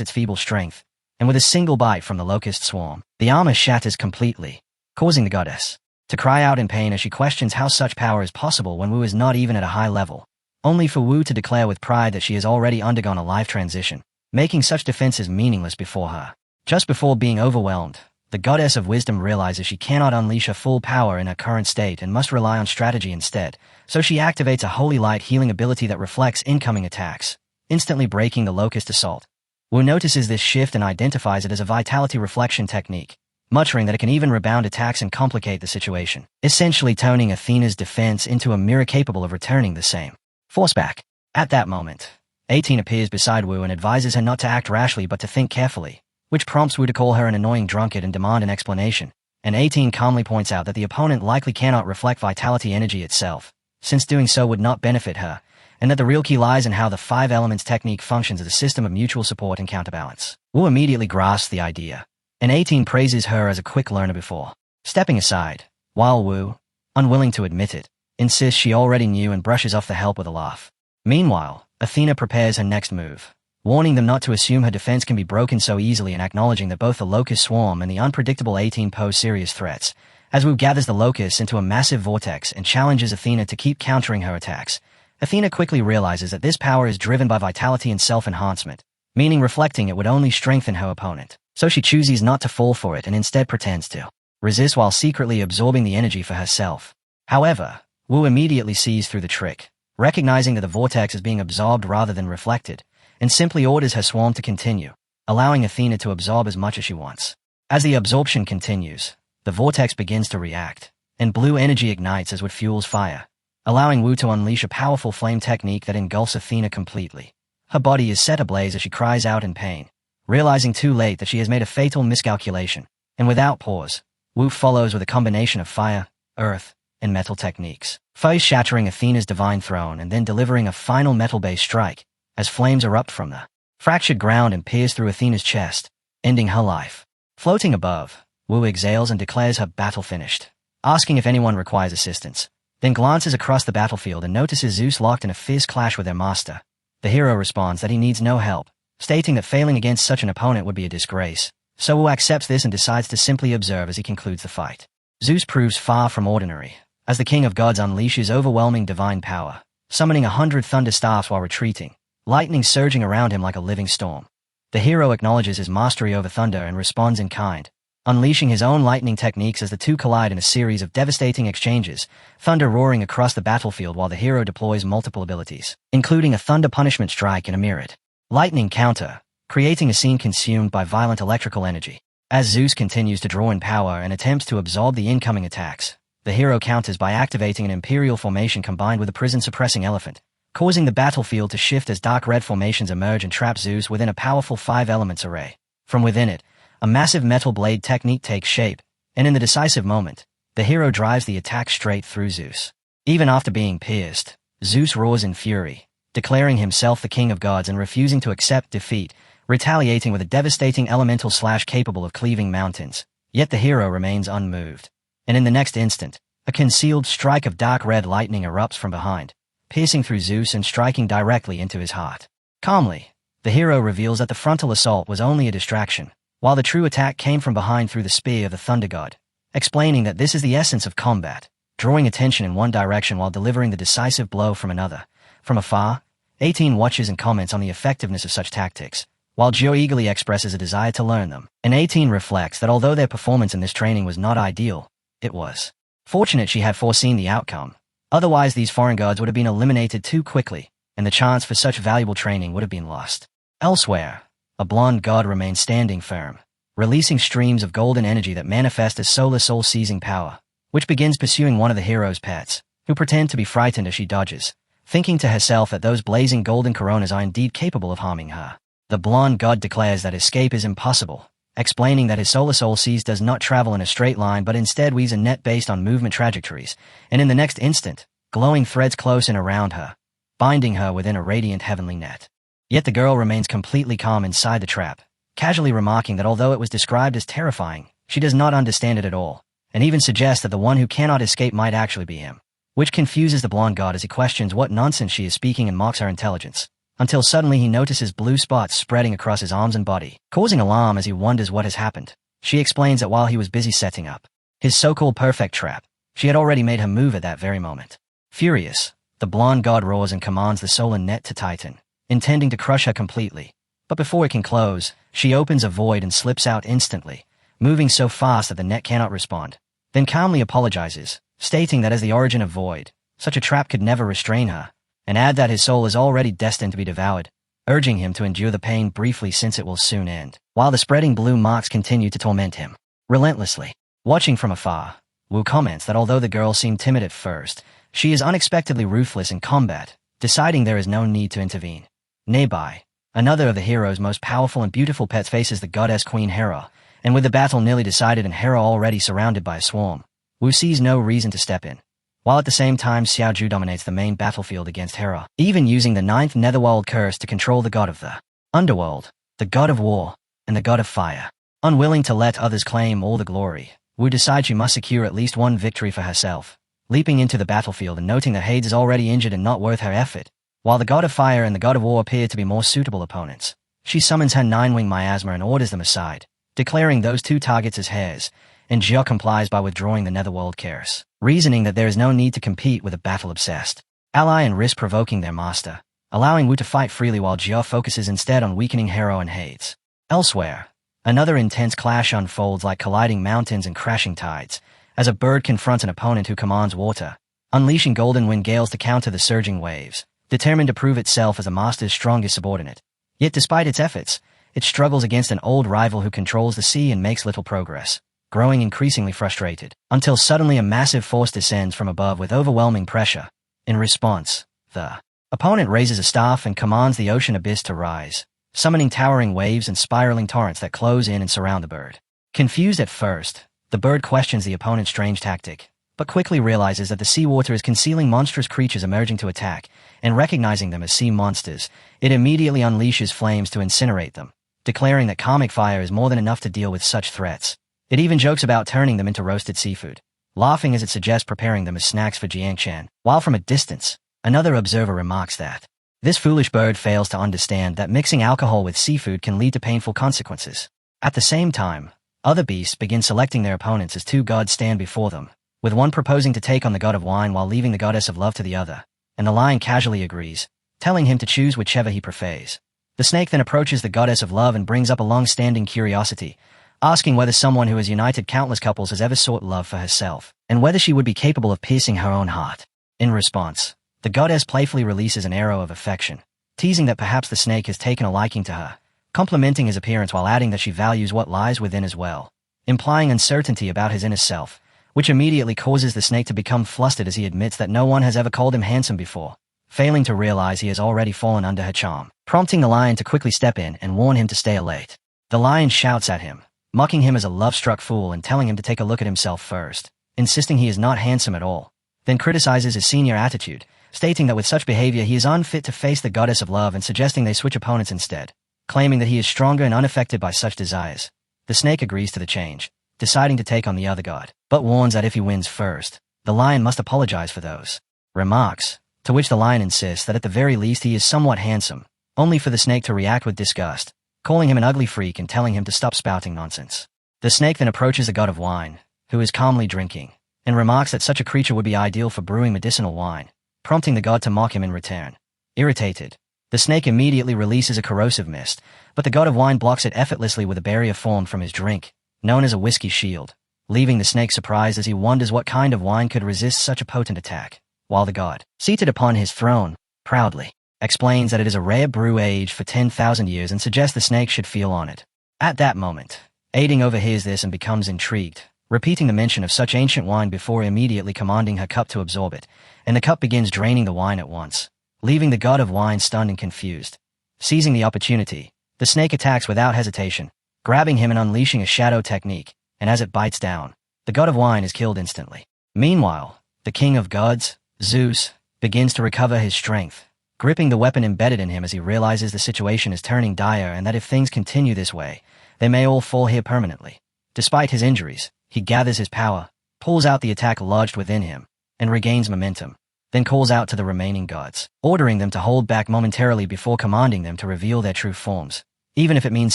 its feeble strength, and with a single bite from the locust swarm, the armor shatters completely, causing the goddess to cry out in pain as she questions how such power is possible when Wu is not even at a high level, only for Wu to declare with pride that she has already undergone a life transition, making such defenses meaningless before her. Just before being overwhelmed, the goddess of wisdom realizes she cannot unleash her full power in her current state and must rely on strategy instead, so she activates a holy light healing ability that reflects incoming attacks, instantly breaking the locust assault. Wu notices this shift and identifies it as a vitality reflection technique, muttering that it can even rebound attacks and complicate the situation, essentially turning Athena's defense into a mirror capable of returning the same force back. At that moment, 18 appears beside Wu and advises her not to act rashly but to think carefully, which prompts Wu to call her an annoying drunkard and demand an explanation, and 18 calmly points out that the opponent likely cannot reflect vitality energy itself, since doing so would not benefit her, and that the real key lies in how the 5 elements technique functions as a system of mutual support and counterbalance. Wu immediately grasps the idea, and 18 praises her as a quick learner before stepping aside, while Wu, unwilling to admit it, insists she already knew and brushes off the help with a laugh. Meanwhile, Athena prepares her next move, warning them not to assume her defense can be broken so easily and acknowledging that both the locust swarm and the unpredictable 18 pose serious threats. As Wu gathers the locusts into a massive vortex and challenges Athena to keep countering her attacks, Athena quickly realizes that this power is driven by vitality and self-enhancement, meaning reflecting it would only strengthen her opponent. So she chooses not to fall for it and instead pretends to resist while secretly absorbing the energy for herself. However, Wu immediately sees through the trick, recognizing that the vortex is being absorbed rather than reflected, and simply orders her swarm to continue, allowing Athena to absorb as much as she wants. As the absorption continues, the vortex begins to react, and blue energy ignites as wood fuels fire, allowing Wu to unleash a powerful flame technique that engulfs Athena completely. Her body is set ablaze as she cries out in pain, realizing too late that she has made a fatal miscalculation, and without pause, Wu follows with a combination of fire, earth, and metal techniques, first shattering Athena's divine throne and then delivering a final metal-based strike, as flames erupt from the fractured ground and pierce through Athena's chest, ending her life. Floating above, Wu exhales and declares her battle finished, asking if anyone requires assistance, then glances across the battlefield and notices Zeus locked in a fierce clash with their master. The hero responds that he needs no help, stating that failing against such an opponent would be a disgrace, so Wu accepts this and decides to simply observe as he concludes the fight. Zeus proves far from ordinary, as the king of gods unleashes overwhelming divine power, summoning 100 thunder staffs while retreating, lightning surging around him like a living storm. The hero acknowledges his mastery over thunder and responds in kind, unleashing his own lightning techniques as the two collide in a series of devastating exchanges, thunder roaring across the battlefield while the hero deploys multiple abilities, including a thunder punishment strike and a mirrored lightning counter, creating a scene consumed by violent electrical energy. As Zeus continues to draw in power and attempts to absorb the incoming attacks, the hero counters by activating an imperial formation combined with a prison-suppressing elephant, causing the battlefield to shift as dark red formations emerge and trap Zeus within a powerful 5 elements array. From within it, a massive metal blade technique takes shape, and in the decisive moment, the hero drives the attack straight through Zeus. Even after being pierced, Zeus roars in fury, declaring himself the king of gods and refusing to accept defeat, retaliating with a devastating elemental slash capable of cleaving mountains. Yet the hero remains unmoved, and in the next instant, a concealed strike of dark red lightning erupts from behind, piercing through Zeus and striking directly into his heart. Calmly, the hero reveals that the frontal assault was only a distraction, while the true attack came from behind through the spear of the thunder god, explaining that this is the essence of combat, drawing attention in one direction while delivering the decisive blow from another. From afar, 18 watches and comments on the effectiveness of such tactics, while Joe eagerly expresses a desire to learn them. And 18 reflects that although their performance in this training was not ideal, it was fortunate she had foreseen the outcome. Otherwise these foreign gods would have been eliminated too quickly, and the chance for such valuable training would have been lost. Elsewhere, a blonde god remains standing firm, releasing streams of golden energy that manifest as solar soul-seizing power, which begins pursuing one of the hero's pets, who pretend to be frightened as she dodges, thinking to herself that those blazing golden coronas are indeed capable of harming her. The blonde god declares that escape is impossible, explaining that his solar soul seas does not travel in a straight line but instead weaves a net based on movement trajectories, and in the next instant, glowing threads close in around her, binding her within a radiant heavenly net. Yet the girl remains completely calm inside the trap, casually remarking that although it was described as terrifying, she does not understand it at all, and even suggests that the one who cannot escape might actually be him, which confuses the blonde god as he questions what nonsense she is speaking and mocks her intelligence, until suddenly he notices blue spots spreading across his arms and body, causing alarm as he wonders what has happened. She explains that while he was busy setting up his so-called perfect trap, she had already made her move at that very moment. Furious, the blonde god roars and commands the solar net to tighten, intending to crush her completely. But before it can close, she opens a void and slips out instantly, moving so fast that the net cannot respond, then calmly apologizes, stating that as the origin of void, such a trap could never restrain her, and add that his soul is already destined to be devoured, urging him to endure the pain briefly since it will soon end, while the spreading blue marks continue to torment him relentlessly. Watching from afar, Wu comments that although the girl seemed timid at first, she is unexpectedly ruthless in combat, deciding there is no need to intervene. Nearby, another of the hero's most powerful and beautiful pets faces the goddess Queen Hera, and with the battle nearly decided and Hera already surrounded by a swarm, Wu sees no reason to step in, while at the same time Xiaoju dominates the main battlefield against Hera, even using the 9th Netherworld curse to control the god of the underworld, the god of war, and the god of fire. Unwilling to let others claim all the glory, Wu decides she must secure at least one victory for herself, leaping into the battlefield and noting that Hades is already injured and not worth her effort. While the god of fire and the god of war appear to be more suitable opponents, she summons her 9-wing miasma and orders them aside, declaring those two targets as hers, and Jia complies by withdrawing the Netherworld curse, reasoning that there is no need to compete with a battle-obsessed ally and risk provoking their master, allowing Wu to fight freely while Jia focuses instead on weakening Hero and Hades. Elsewhere, another intense clash unfolds like colliding mountains and crashing tides, as a bird confronts an opponent who commands water, unleashing golden wind gales to counter the surging waves, determined to prove itself as a master's strongest subordinate. Yet despite its efforts, it struggles against an old rival who controls the sea and makes little progress, growing increasingly frustrated, until suddenly a massive force descends from above with overwhelming pressure. In response, the opponent raises a staff and commands the ocean abyss to rise, summoning towering waves and spiraling torrents that close in and surround the bird. Confused at first, the bird questions the opponent's strange tactic, but quickly realizes that the seawater is concealing monstrous creatures emerging to attack, and recognizing them as sea monsters, it immediately unleashes flames to incinerate them, declaring that karmic fire is more than enough to deal with such threats. It even jokes about turning them into roasted seafood, laughing as it suggests preparing them as snacks for Jiangchan, while from a distance, another observer remarks that this foolish bird fails to understand that mixing alcohol with seafood can lead to painful consequences. At the same time, other beasts begin selecting their opponents as two gods stand before them, with one proposing to take on the god of wine while leaving the goddess of love to the other, and the lion casually agrees, telling him to choose whichever he prefers. The snake then approaches the goddess of love and brings up a long-standing curiosity, asking whether someone who has united countless couples has ever sought love for herself, and whether she would be capable of piercing her own heart. In response, the goddess playfully releases an arrow of affection, teasing that perhaps the snake has taken a liking to her, complimenting his appearance while adding that she values what lies within as well, implying uncertainty about his inner self, which immediately causes the snake to become flustered as he admits that no one has ever called him handsome before, failing to realize he has already fallen under her charm, prompting the lion to quickly step in and warn him to stay late. The lion shouts at him, mocking him as a love-struck fool and telling him to take a look at himself first, insisting he is not handsome at all, then criticizes his senior attitude, stating that with such behavior he is unfit to face the goddess of love and suggesting they switch opponents instead, claiming that he is stronger and unaffected by such desires. The snake agrees to the change, deciding to take on the other god, but warns that if he wins first, the lion must apologize for those remarks, to which the lion insists that at the very least he is somewhat handsome, only for the snake to react with disgust, calling him an ugly freak and telling him to stop spouting nonsense. The snake then approaches the god of wine, who is calmly drinking, and remarks that such a creature would be ideal for brewing medicinal wine, prompting the god to mock him in return. Irritated, the snake immediately releases a corrosive mist, but the god of wine blocks it effortlessly with a barrier formed from his drink, known as a whiskey shield, leaving the snake surprised as he wonders what kind of wine could resist such a potent attack, while the god, seated upon his throne, proudly explains that it is a rare brew aged for 10,000 years and suggests the snake should feel honored. At that moment, Aiding overhears this and becomes intrigued, repeating the mention of such ancient wine before immediately commanding her cup to absorb it, and the cup begins draining the wine at once, leaving the god of wine stunned and confused. Seizing the opportunity, the snake attacks without hesitation, grabbing him and unleashing a shadow technique, and as it bites down, the god of wine is killed instantly. Meanwhile, the king of gods, Zeus, begins to recover his strength, gripping the weapon embedded in him as he realizes the situation is turning dire and that if things continue this way, they may all fall here permanently. Despite his injuries, he gathers his power, pulls out the attack lodged within him, and regains momentum, then calls out to the remaining gods, ordering them to hold back momentarily before commanding them to reveal their true forms, even if it means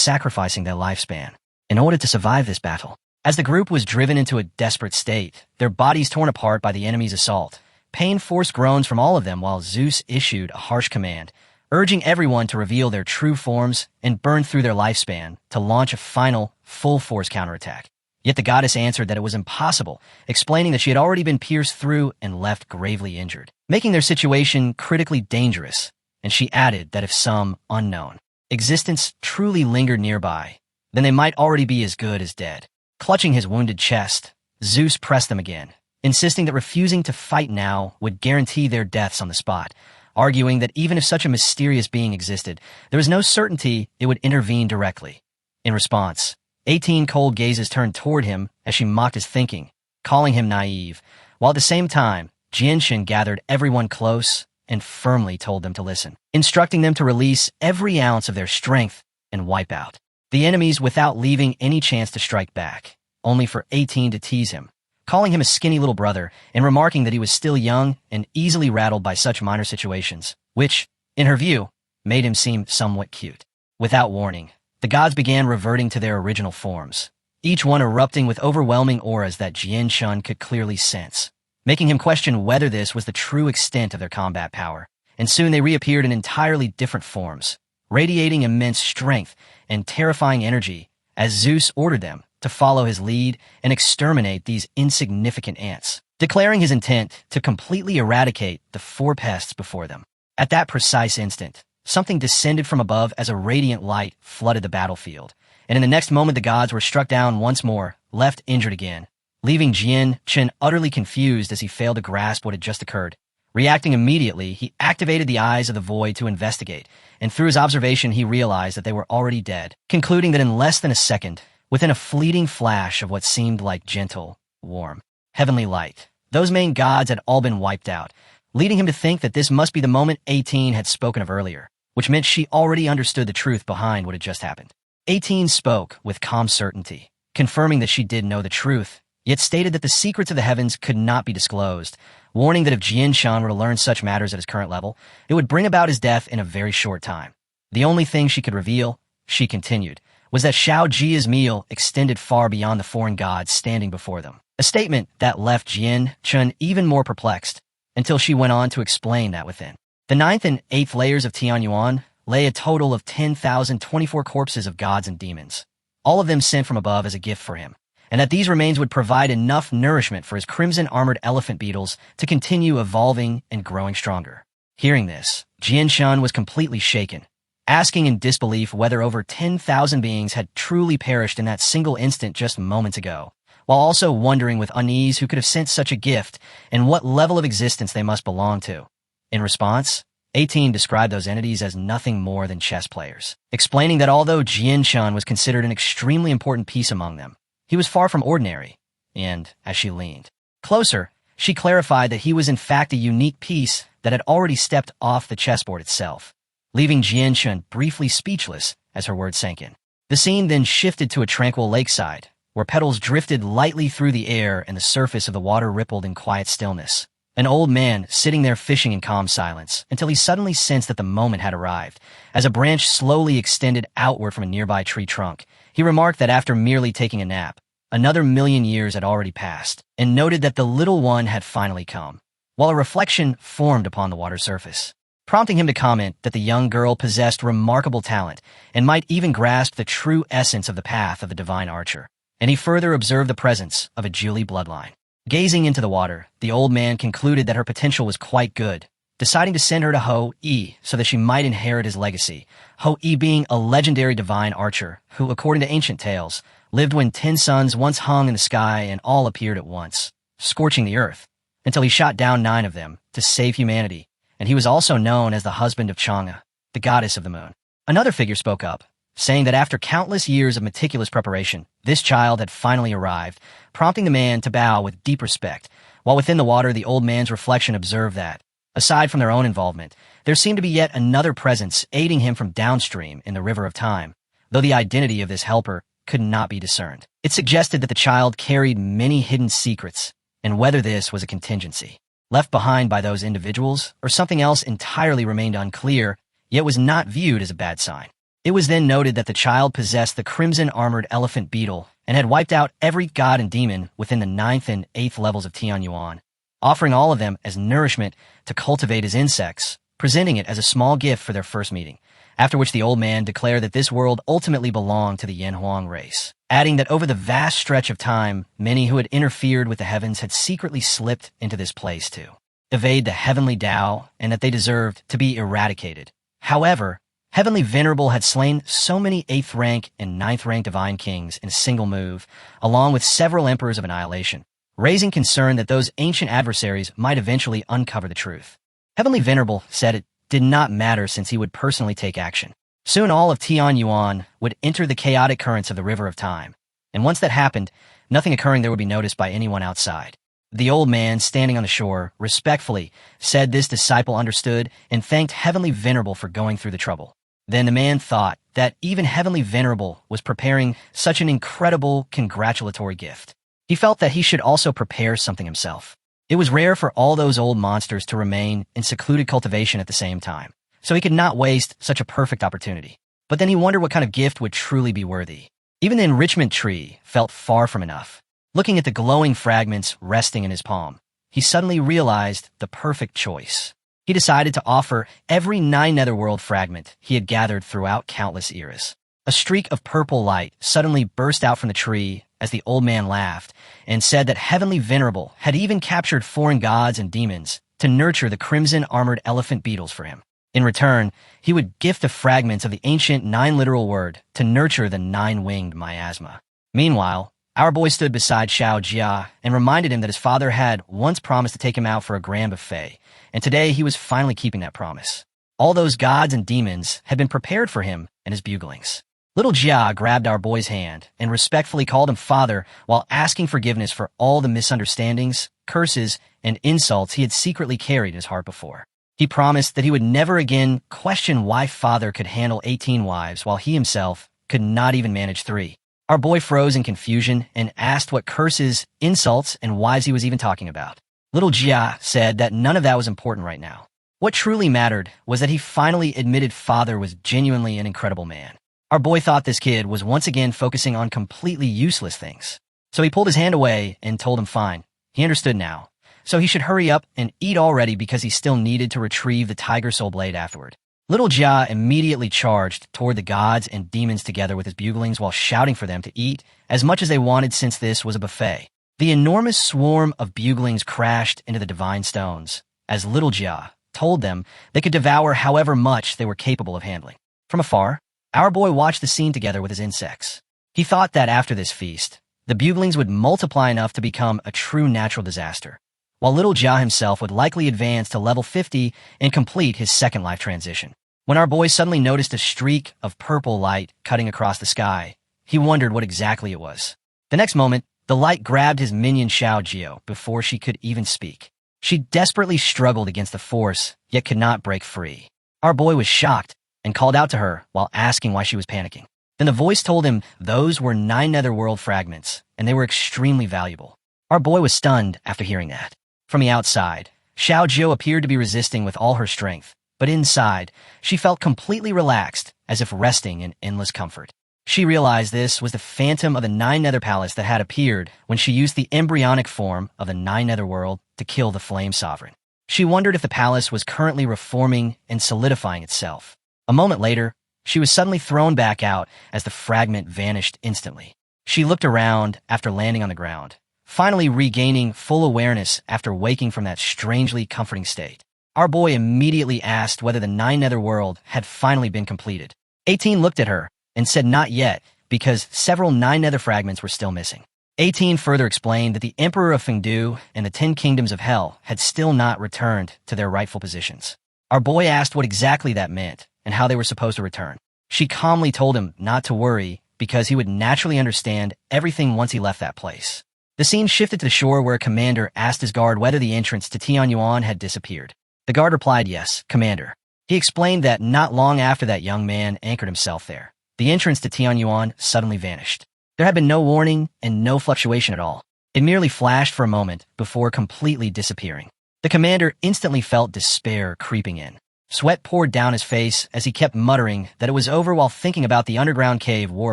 sacrificing their lifespan, in order to survive this battle. As the group was driven into a desperate state, their bodies torn apart by the enemy's assault, pain forced groans from all of them while Zeus issued a harsh command, urging everyone to reveal their true forms and burn through their lifespan to launch a final, full-force counterattack. Yet the goddess answered that it was impossible, explaining that she had already been pierced through and left gravely injured, making their situation critically dangerous, and she added that if some unknown existence truly lingered nearby, then they might already be as good as dead. Clutching his wounded chest, Zeus pressed them again, insisting that refusing to fight now would guarantee their deaths on the spot, arguing that even if such a mysterious being existed, there was no certainty it would intervene directly. In response, 18 cold gazes turned toward him as she mocked his thinking, calling him naive, while at the same time, Jianshan gathered everyone close and firmly told them to listen, instructing them to release every ounce of their strength and wipe out the enemies without leaving any chance to strike back, only for 18 to tease him, calling him a skinny little brother and remarking that he was still young and easily rattled by such minor situations, which, in her view, made him seem somewhat cute. Without warning, the gods began reverting to their original forms, each one erupting with overwhelming auras that Jianshan could clearly sense, making him question whether this was the true extent of their combat power, and soon they reappeared in entirely different forms, radiating immense strength and terrifying energy as Zeus ordered them to follow his lead and exterminate these insignificant ants, declaring his intent to completely eradicate the 4 pests before them. At that precise instant, something descended from above as a radiant light flooded the battlefield, and in the next moment the gods were struck down once more, left injured again, leaving Jianshan utterly confused as he failed to grasp what had just occurred. Reacting immediately, he activated the eyes of the void to investigate, and through his observation he realized that they were already dead, concluding that in less than a second, within a fleeting flash of what seemed like gentle, warm, heavenly light, those main gods had all been wiped out, leading him to think that this must be the moment 18 had spoken of earlier, which meant she already understood the truth behind what had just happened. 18 spoke with calm certainty, confirming that she did know the truth, yet stated that the secrets of the heavens could not be disclosed, warning that if Jianshan were to learn such matters at his current level, it would bring about his death in a very short time. The only thing she could reveal, she continued, was that Xiao Jia's meal extended far beyond the foreign gods standing before them, a statement that left Jianshan even more perplexed, until she went on to explain that within the 9th and 8th layers of Tianyuan lay a total of 10,024 corpses of gods and demons, all of them sent from above as a gift for him, and that these remains would provide enough nourishment for his crimson-armored elephant beetles to continue evolving and growing stronger. Hearing this, Jianshan was completely shaken, asking in disbelief whether over 10,000 beings had truly perished in that single instant just moments ago, while also wondering with unease who could have sent such a gift and what level of existence they must belong to. In response, 18 described those entities as nothing more than chess players, explaining that although Jianshan was considered an extremely important piece among them, he was far from ordinary, and, as she leaned closer, she clarified that he was in fact a unique piece that had already stepped off the chessboard itself, leaving Jianshan briefly speechless as her words sank in. The scene then shifted to a tranquil lakeside, where petals drifted lightly through the air and the surface of the water rippled in quiet stillness. An old man sitting there fishing in calm silence until he suddenly sensed that the moment had arrived. As a branch slowly extended outward from a nearby tree trunk, he remarked that after merely taking a nap, another 1,000,000 years had already passed, and noted that the little one had finally come, while a reflection formed upon the water surface, prompting him to comment that the young girl possessed remarkable talent and might even grasp the true essence of the path of the divine archer. And he further observed the presence of a Julie bloodline. Gazing into the water, the old man concluded that her potential was quite good, deciding to send her to Ho-E so that she might inherit his legacy, Ho-E being a legendary divine archer who, according to ancient tales, lived when 10 suns once hung in the sky and all appeared at once, scorching the earth, until he shot down 9 of them to save humanity, and he was also known as the husband of Chang'e, the goddess of the moon. Another figure spoke up, saying that after countless years of meticulous preparation, this child had finally arrived, prompting the man to bow with deep respect, while within the water the old man's reflection observed that, Aside from their own involvement, there seemed to be yet another presence aiding him from downstream in the river of time, though the identity of this helper could not be discerned. It suggested that the child carried many hidden secrets, and whether this was a contingency left behind by those individuals or something else entirely remained unclear, yet was not viewed as a bad sign. It was then noted that the child possessed the crimson-armored elephant beetle and had wiped out every god and demon within the 9th and 8th levels of Tianyuan, offering all of them as nourishment to cultivate as insects, presenting it as a small gift for their first meeting, after which the old man declared that this world ultimately belonged to the Yanhuang race, adding that over the vast stretch of time, many who had interfered with the heavens had secretly slipped into this place to evade the heavenly Tao and that they deserved to be eradicated. However, Heavenly Venerable had slain so many 8th rank and 9th rank divine kings in a single move, along with several emperors of annihilation, raising concern that those ancient adversaries might eventually uncover the truth. Heavenly Venerable said it did not matter since he would personally take action. Soon all of Tianyuan would enter the chaotic currents of the river of time, and once that happened, nothing occurring there would be noticed by anyone outside. The old man, standing on the shore, respectfully said this disciple understood and thanked Heavenly Venerable for going through the trouble. Then the man thought that even Heavenly Venerable was preparing such an incredible congratulatory gift. He felt that he should also prepare something himself. It was rare for all those old monsters to remain in secluded cultivation at the same time, so he could not waste such a perfect opportunity. But then he wondered what kind of gift would truly be worthy. Even the enrichment tree felt far from enough. Looking at the glowing fragments resting in his palm, he suddenly realized the perfect choice. He decided to offer every 9 netherworld fragment he had gathered throughout countless eras. A streak of purple light suddenly burst out from the tree as the old man laughed and said that Heavenly Venerable had even captured foreign gods and demons to nurture the crimson-armored elephant beetles for him. In return, he would gift the fragments of the ancient 9 literal word to nurture the 9-winged miasma. Meanwhile, our boy stood beside Xiao Jia and reminded him that his father had once promised to take him out for a grand buffet, and today he was finally keeping that promise. All those gods and demons had been prepared for him and his buglings. Little Jia grabbed our boy's hand and respectfully called him father while asking forgiveness for all the misunderstandings, curses, and insults he had secretly carried in his heart before. He promised that he would never again question why father could handle 18 wives while he himself could not even manage 3. Our boy froze in confusion and asked what curses, insults, and wives he was even talking about. Little Jia said that none of that was important right now. What truly mattered was that he finally admitted father was genuinely an incredible man. Our boy thought this kid was once again focusing on completely useless things. So he pulled his hand away and told him fine. He understood now. So he should hurry up and eat already because he still needed to retrieve the tiger soul blade afterward. Little Jia immediately charged toward the gods and demons together with his buglings while shouting for them to eat as much as they wanted since this was a buffet. The enormous swarm of buglings crashed into the divine stones as Little Jia told them they could devour however much they were capable of handling. From afar, our boy watched the scene together with his insects. He thought that after this feast, the buglings would multiply enough to become a true natural disaster, while Little Jia himself would likely advance to level 50 and complete his second life transition. When our boy suddenly noticed a streak of purple light cutting across the sky, he wondered what exactly it was. The next moment, the light grabbed his minion Xiao Jio before she could even speak. She desperately struggled against the force, yet could not break free. Our boy was shocked and called out to her while asking why she was panicking. Then the voice told him those were 9 netherworld fragments, and they were extremely valuable. Our boy was stunned after hearing that. From the outside, Xiao Jio appeared to be resisting with all her strength, but inside, she felt completely relaxed, as if resting in endless comfort. She realized this was the phantom of the 9 nether palace that had appeared when she used the embryonic form of the 9 netherworld to kill the flame sovereign. She wondered if the palace was currently reforming and solidifying itself. A moment later, she was suddenly thrown back out as the fragment vanished instantly. She looked around after landing on the ground, finally regaining full awareness after waking from that strangely comforting state. Our boy immediately asked whether the 9 netherworld had finally been completed. 18 looked at her and said not yet because several 9 nether fragments were still missing. 18 further explained that the Emperor of Fengdu and the 10 Kingdoms of Hell had still not returned to their rightful positions. Our boy asked what exactly that meant and how they were supposed to return. She calmly told him not to worry because he would naturally understand everything once he left that place. The scene shifted to the shore where a commander asked his guard whether the entrance to Tianyuan had disappeared. The guard replied, "Yes, Commander." He explained that not long after that young man anchored himself there, the entrance to Tianyuan suddenly vanished. There had been no warning and no fluctuation at all. It merely flashed for a moment before completely disappearing. The commander instantly felt despair creeping in. Sweat poured down his face as he kept muttering that it was over while thinking about the underground cave war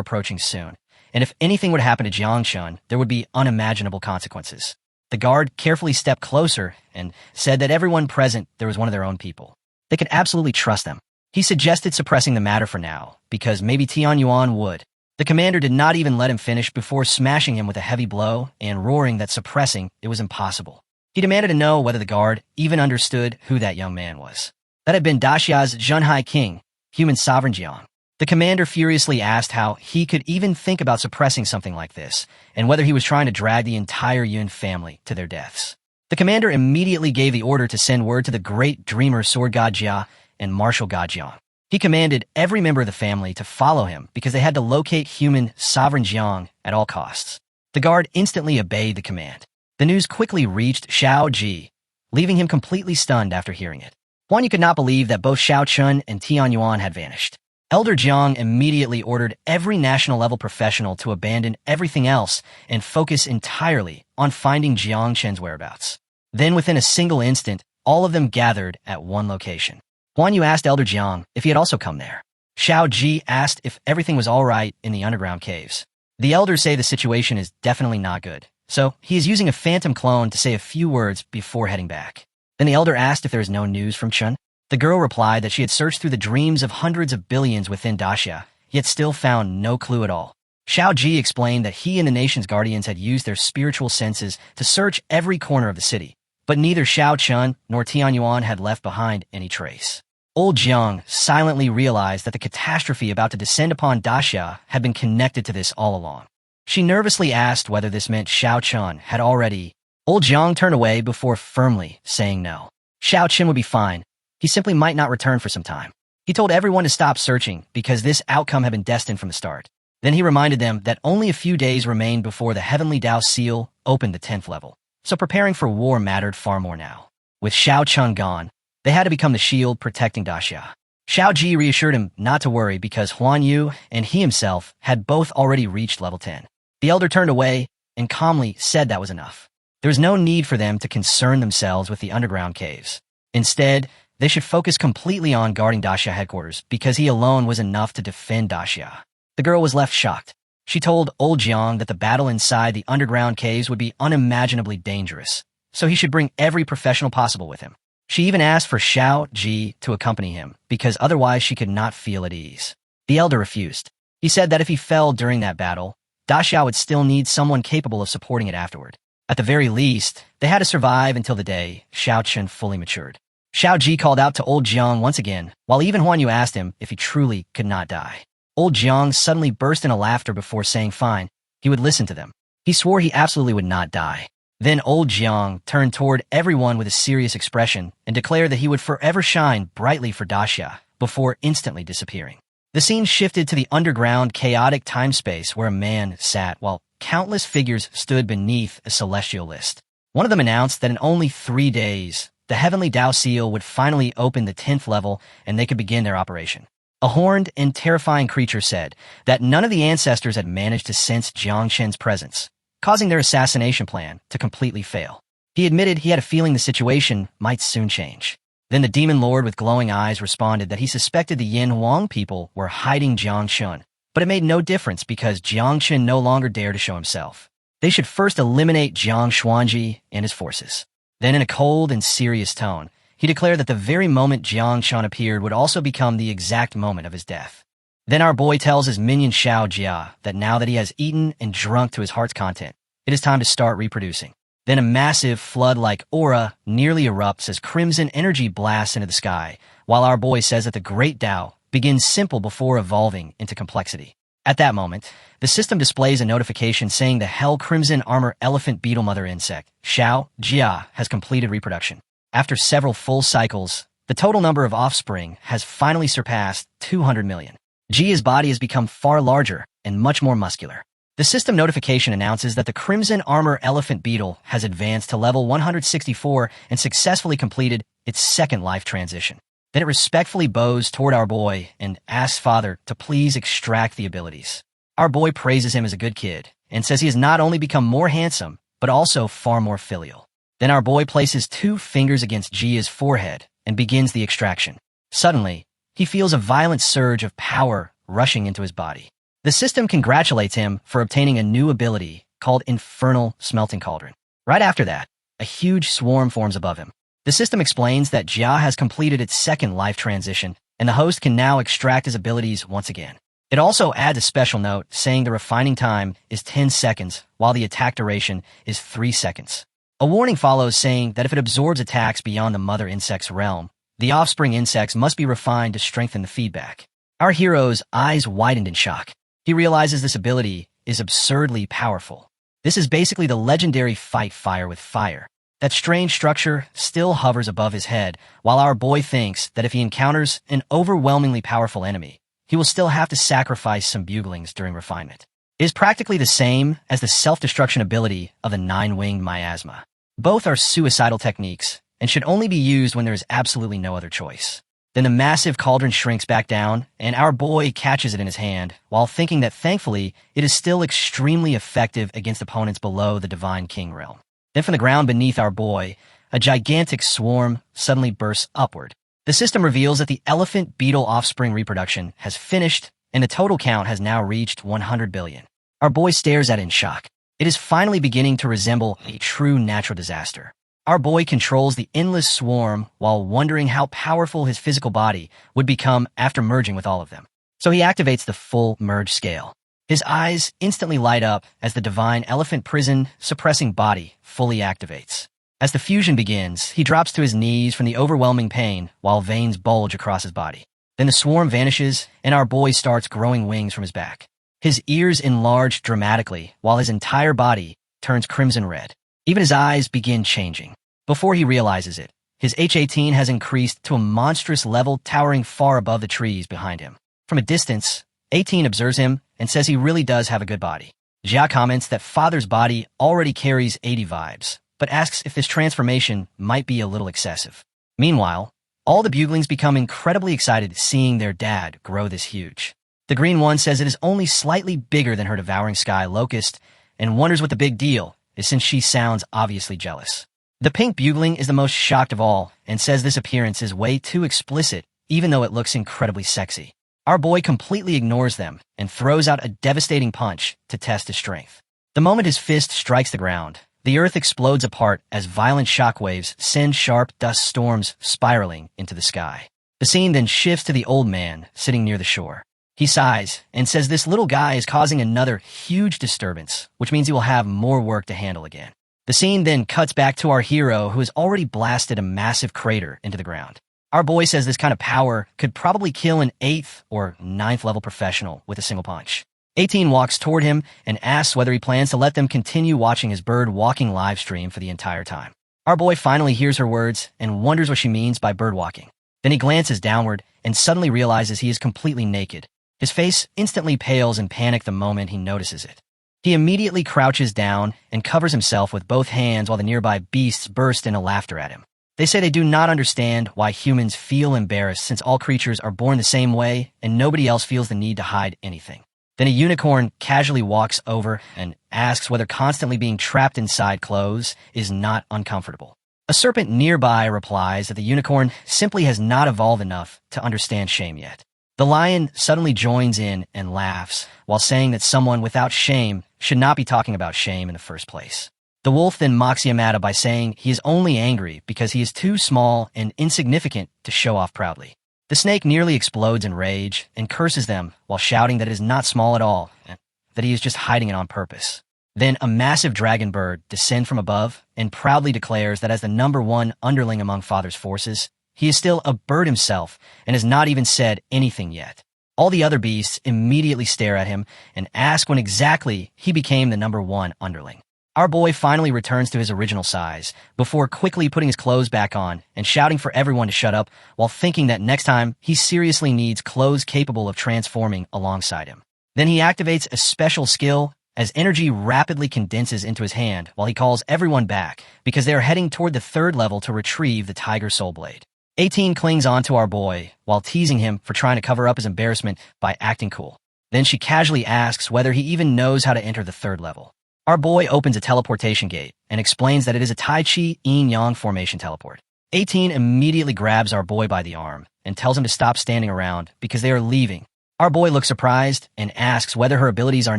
approaching soon, and if anything would happen to Jiangchun, there would be unimaginable consequences. The guard carefully stepped closer and said that everyone present there was one of their own people. They could absolutely trust them. He suggested suppressing the matter for now, because maybe Tianyuan would. The commander did not even let him finish before smashing him with a heavy blow and roaring that suppressing it was impossible. He demanded to know whether the guard even understood who that young man was. That had been Daxia's Zhenhai king, human sovereign Jiang. The commander furiously asked how he could even think about suppressing something like this, and whether he was trying to drag the entire Yun family to their deaths. The commander immediately gave the order to send word to the great dreamer sword god Jia and martial god Jiang. He commanded every member of the family to follow him because they had to locate human sovereign Jiang at all costs. The guard instantly obeyed the command. The news quickly reached Xiao Ji, leaving him completely stunned after hearing it. Huan Yu could not believe that both Xiao Chun and Tianyuan had vanished. Elder Jiang immediately ordered every national-level professional to abandon everything else and focus entirely on finding Jiang Chen's whereabouts. Then within a single instant, all of them gathered at one location. Huan Yu asked Elder Jiang if he had also come there. Xiao Ji asked if everything was all right in the underground caves. The elders say the situation is definitely not good, so he is using a phantom clone to say a few words before heading back. Then the elder asked if there is no news from Chun. The girl replied that she had searched through the dreams of hundreds of billions within Daxia, yet still found no clue at all. Xiao Ji explained that he and the nation's guardians had used their spiritual senses to search every corner of the city, but neither Xiao Chun nor Tianyuan had left behind any trace. Old Jiang silently realized that the catastrophe about to descend upon Daxia had been connected to this all along. She nervously asked whether this meant Xiao Chun had already. Old Jiang turned away before firmly saying no. Xiao Chun would be fine. He simply might not return for some time. He told everyone to stop searching because this outcome had been destined from the start. Then he reminded them that only a few days remained before the Heavenly Dao Seal opened the 10th level, so preparing for war mattered far more now. With Xiao Chun gone, they had to become the shield protecting Daxia. Xiao Ji reassured him not to worry because Huan Yu and he himself had both already reached level 10. The elder turned away and calmly said that was enough. There was no need for them to concern themselves with the underground caves. Instead, they should focus completely on guarding Daxia headquarters because he alone was enough to defend Daxia. The girl was left shocked. She told old Jiang that the battle inside the underground caves would be unimaginably dangerous, so he should bring every professional possible with him. She even asked for Xiao Ji to accompany him because otherwise she could not feel at ease. The elder refused. He said that if he fell during that battle, Daxia would still need someone capable of supporting it afterward. At the very least, they had to survive until the day Xiao Chun fully matured. Xiao Ji called out to old Jiang once again, while even Huan Yu asked him if he truly could not die. Old Jiang suddenly burst into laughter before saying fine, he would listen to them. He swore he absolutely would not die. Then old Jiang turned toward everyone with a serious expression and declared that he would forever shine brightly for Daxia before instantly disappearing. The scene shifted to the underground chaotic time-space where a man sat while countless figures stood beneath a celestial list. One of them announced that in only 3 days, the Heavenly Dao Seal would finally open the 10th level and they could begin their operation. A horned and terrifying creature said that none of the ancestors had managed to sense Jiang Chen's presence, causing their assassination plan to completely fail. He admitted he had a feeling the situation might soon change. Then the demon lord with glowing eyes responded that he suspected the Yin Huang people were hiding Jiang Chun, but it made no difference because Jiang Chen no longer dared to show himself. They should first eliminate Jiang Xuanji and his forces. Then in a cold and serious tone, he declared that the very moment Jiang Chen appeared would also become the exact moment of his death. Then our boy tells his minion Xiao Jia that now that he has eaten and drunk to his heart's content, it is time to start reproducing. Then a massive flood-like aura nearly erupts as crimson energy blasts into the sky, while our boy says that the great Tao begins simple before evolving into complexity. At that moment, the system displays a notification saying the Hell Crimson Armor Elephant Beetle Mother Insect, Xiao Jia, has completed reproduction. After several full cycles, the total number of offspring has finally surpassed 200 million. Jia's body has become far larger and much more muscular. The system notification announces that the Crimson Armor Elephant Beetle has advanced to level 164 and successfully completed its second life transition. Then it respectfully bows toward our boy and asks Father to please extract the abilities. Our boy praises him as a good kid and says he has not only become more handsome, but also far more filial. Then our boy places 2 fingers against Jia's forehead and begins the extraction. Suddenly, he feels a violent surge of power rushing into his body. The system congratulates him for obtaining a new ability called Infernal Smelting Cauldron. Right after that, a huge swarm forms above him. The system explains that Jia has completed its second life transition, and the host can now extract his abilities once again. It also adds a special note saying the refining time is 10 seconds, while the attack duration is 3 seconds. A warning follows saying that if it absorbs attacks beyond the mother insect's realm, the offspring insects must be refined to strengthen the feedback. Our hero's eyes widened in shock. He realizes this ability is absurdly powerful. This is basically the legendary fight fire with fire. That strange structure still hovers above his head, while our boy thinks that if he encounters an overwhelmingly powerful enemy, he will still have to sacrifice some buglings during refinement. It is practically the same as the self-destruction ability of the 9-winged miasma. Both are suicidal techniques and should only be used when there is absolutely no other choice. Then the massive cauldron shrinks back down, and our boy catches it in his hand, while thinking that thankfully it is still extremely effective against opponents below the Divine King realm. Then from the ground beneath our boy, a gigantic swarm suddenly bursts upward. The system reveals that the elephant beetle offspring reproduction has finished, and the total count has now reached 100 billion. Our boy stares at it in shock. It is finally beginning to resemble a true natural disaster. Our boy controls the endless swarm while wondering how powerful his physical body would become after merging with all of them. So he activates the full merge scale. His eyes instantly light up as the divine elephant prison suppressing body fully activates. As the fusion begins, he drops to his knees from the overwhelming pain while veins bulge across his body. Then the swarm vanishes and our boy starts growing wings from his back. His ears enlarge dramatically while his entire body turns crimson red. Even his eyes begin changing. Before he realizes it, his H18 has increased to a monstrous level towering far above the trees behind him. From a distance, 18 observes him and says he really does have a good body. Jia comments that Father's body already carries 80 vibes, but asks if this transformation might be a little excessive. Meanwhile, all the buglings become incredibly excited seeing their dad grow this huge. The green one says it is only slightly bigger than her devouring sky locust and wonders what the big deal is since she sounds obviously jealous. The pink bugling is the most shocked of all and says this appearance is way too explicit even though it looks incredibly sexy. Our boy completely ignores them and throws out a devastating punch to test his strength. The moment his fist strikes the ground, the earth explodes apart as violent shockwaves send sharp dust storms spiraling into the sky. The scene then shifts to the old man sitting near the shore. He sighs and says this little guy is causing another huge disturbance, which means he will have more work to handle again. The scene then cuts back to our hero who has already blasted a massive crater into the ground. Our boy says this kind of power could probably kill an 8th or 9th level professional with a single punch. 18 walks toward him and asks whether he plans to let them continue watching his bird walking livestream for the entire time. Our boy finally hears her words and wonders what she means by bird walking. Then he glances downward and suddenly realizes he is completely naked. His face instantly pales in panic the moment he notices it. He immediately crouches down and covers himself with both hands while the nearby beasts burst into laughter at him. They say they do not understand why humans feel embarrassed since all creatures are born the same way and nobody else feels the need to hide anything. Then a unicorn casually walks over and asks whether constantly being trapped inside clothes is not uncomfortable. A serpent nearby replies that the unicorn simply has not evolved enough to understand shame yet. The lion suddenly joins in and laughs while saying that someone without shame should not be talking about shame in the first place. The wolf then mocks Yamada by saying he is only angry because he is too small and insignificant to show off proudly. The snake nearly explodes in rage and curses them while shouting that it is not small at all and that he is just hiding it on purpose. Then a massive dragon bird descends from above and proudly declares that as the #1 underling among Father's forces, he is still a bird himself and has not even said anything yet. All the other beasts immediately stare at him and ask when exactly he became the #1 underling. Our boy finally returns to his original size before quickly putting his clothes back on and shouting for everyone to shut up while thinking that next time he seriously needs clothes capable of transforming alongside him. Then he activates a special skill as energy rapidly condenses into his hand while he calls everyone back because they are heading toward the third level to retrieve the Tiger Soul Blade. 18 clings onto our boy while teasing him for trying to cover up his embarrassment by acting cool. Then she casually asks whether he even knows how to enter the third level. Our boy opens a teleportation gate and explains that it is a Tai Chi Yin-Yang formation teleport. 18 immediately grabs our boy by the arm and tells him to stop standing around because they are leaving. Our boy looks surprised and asks whether her abilities are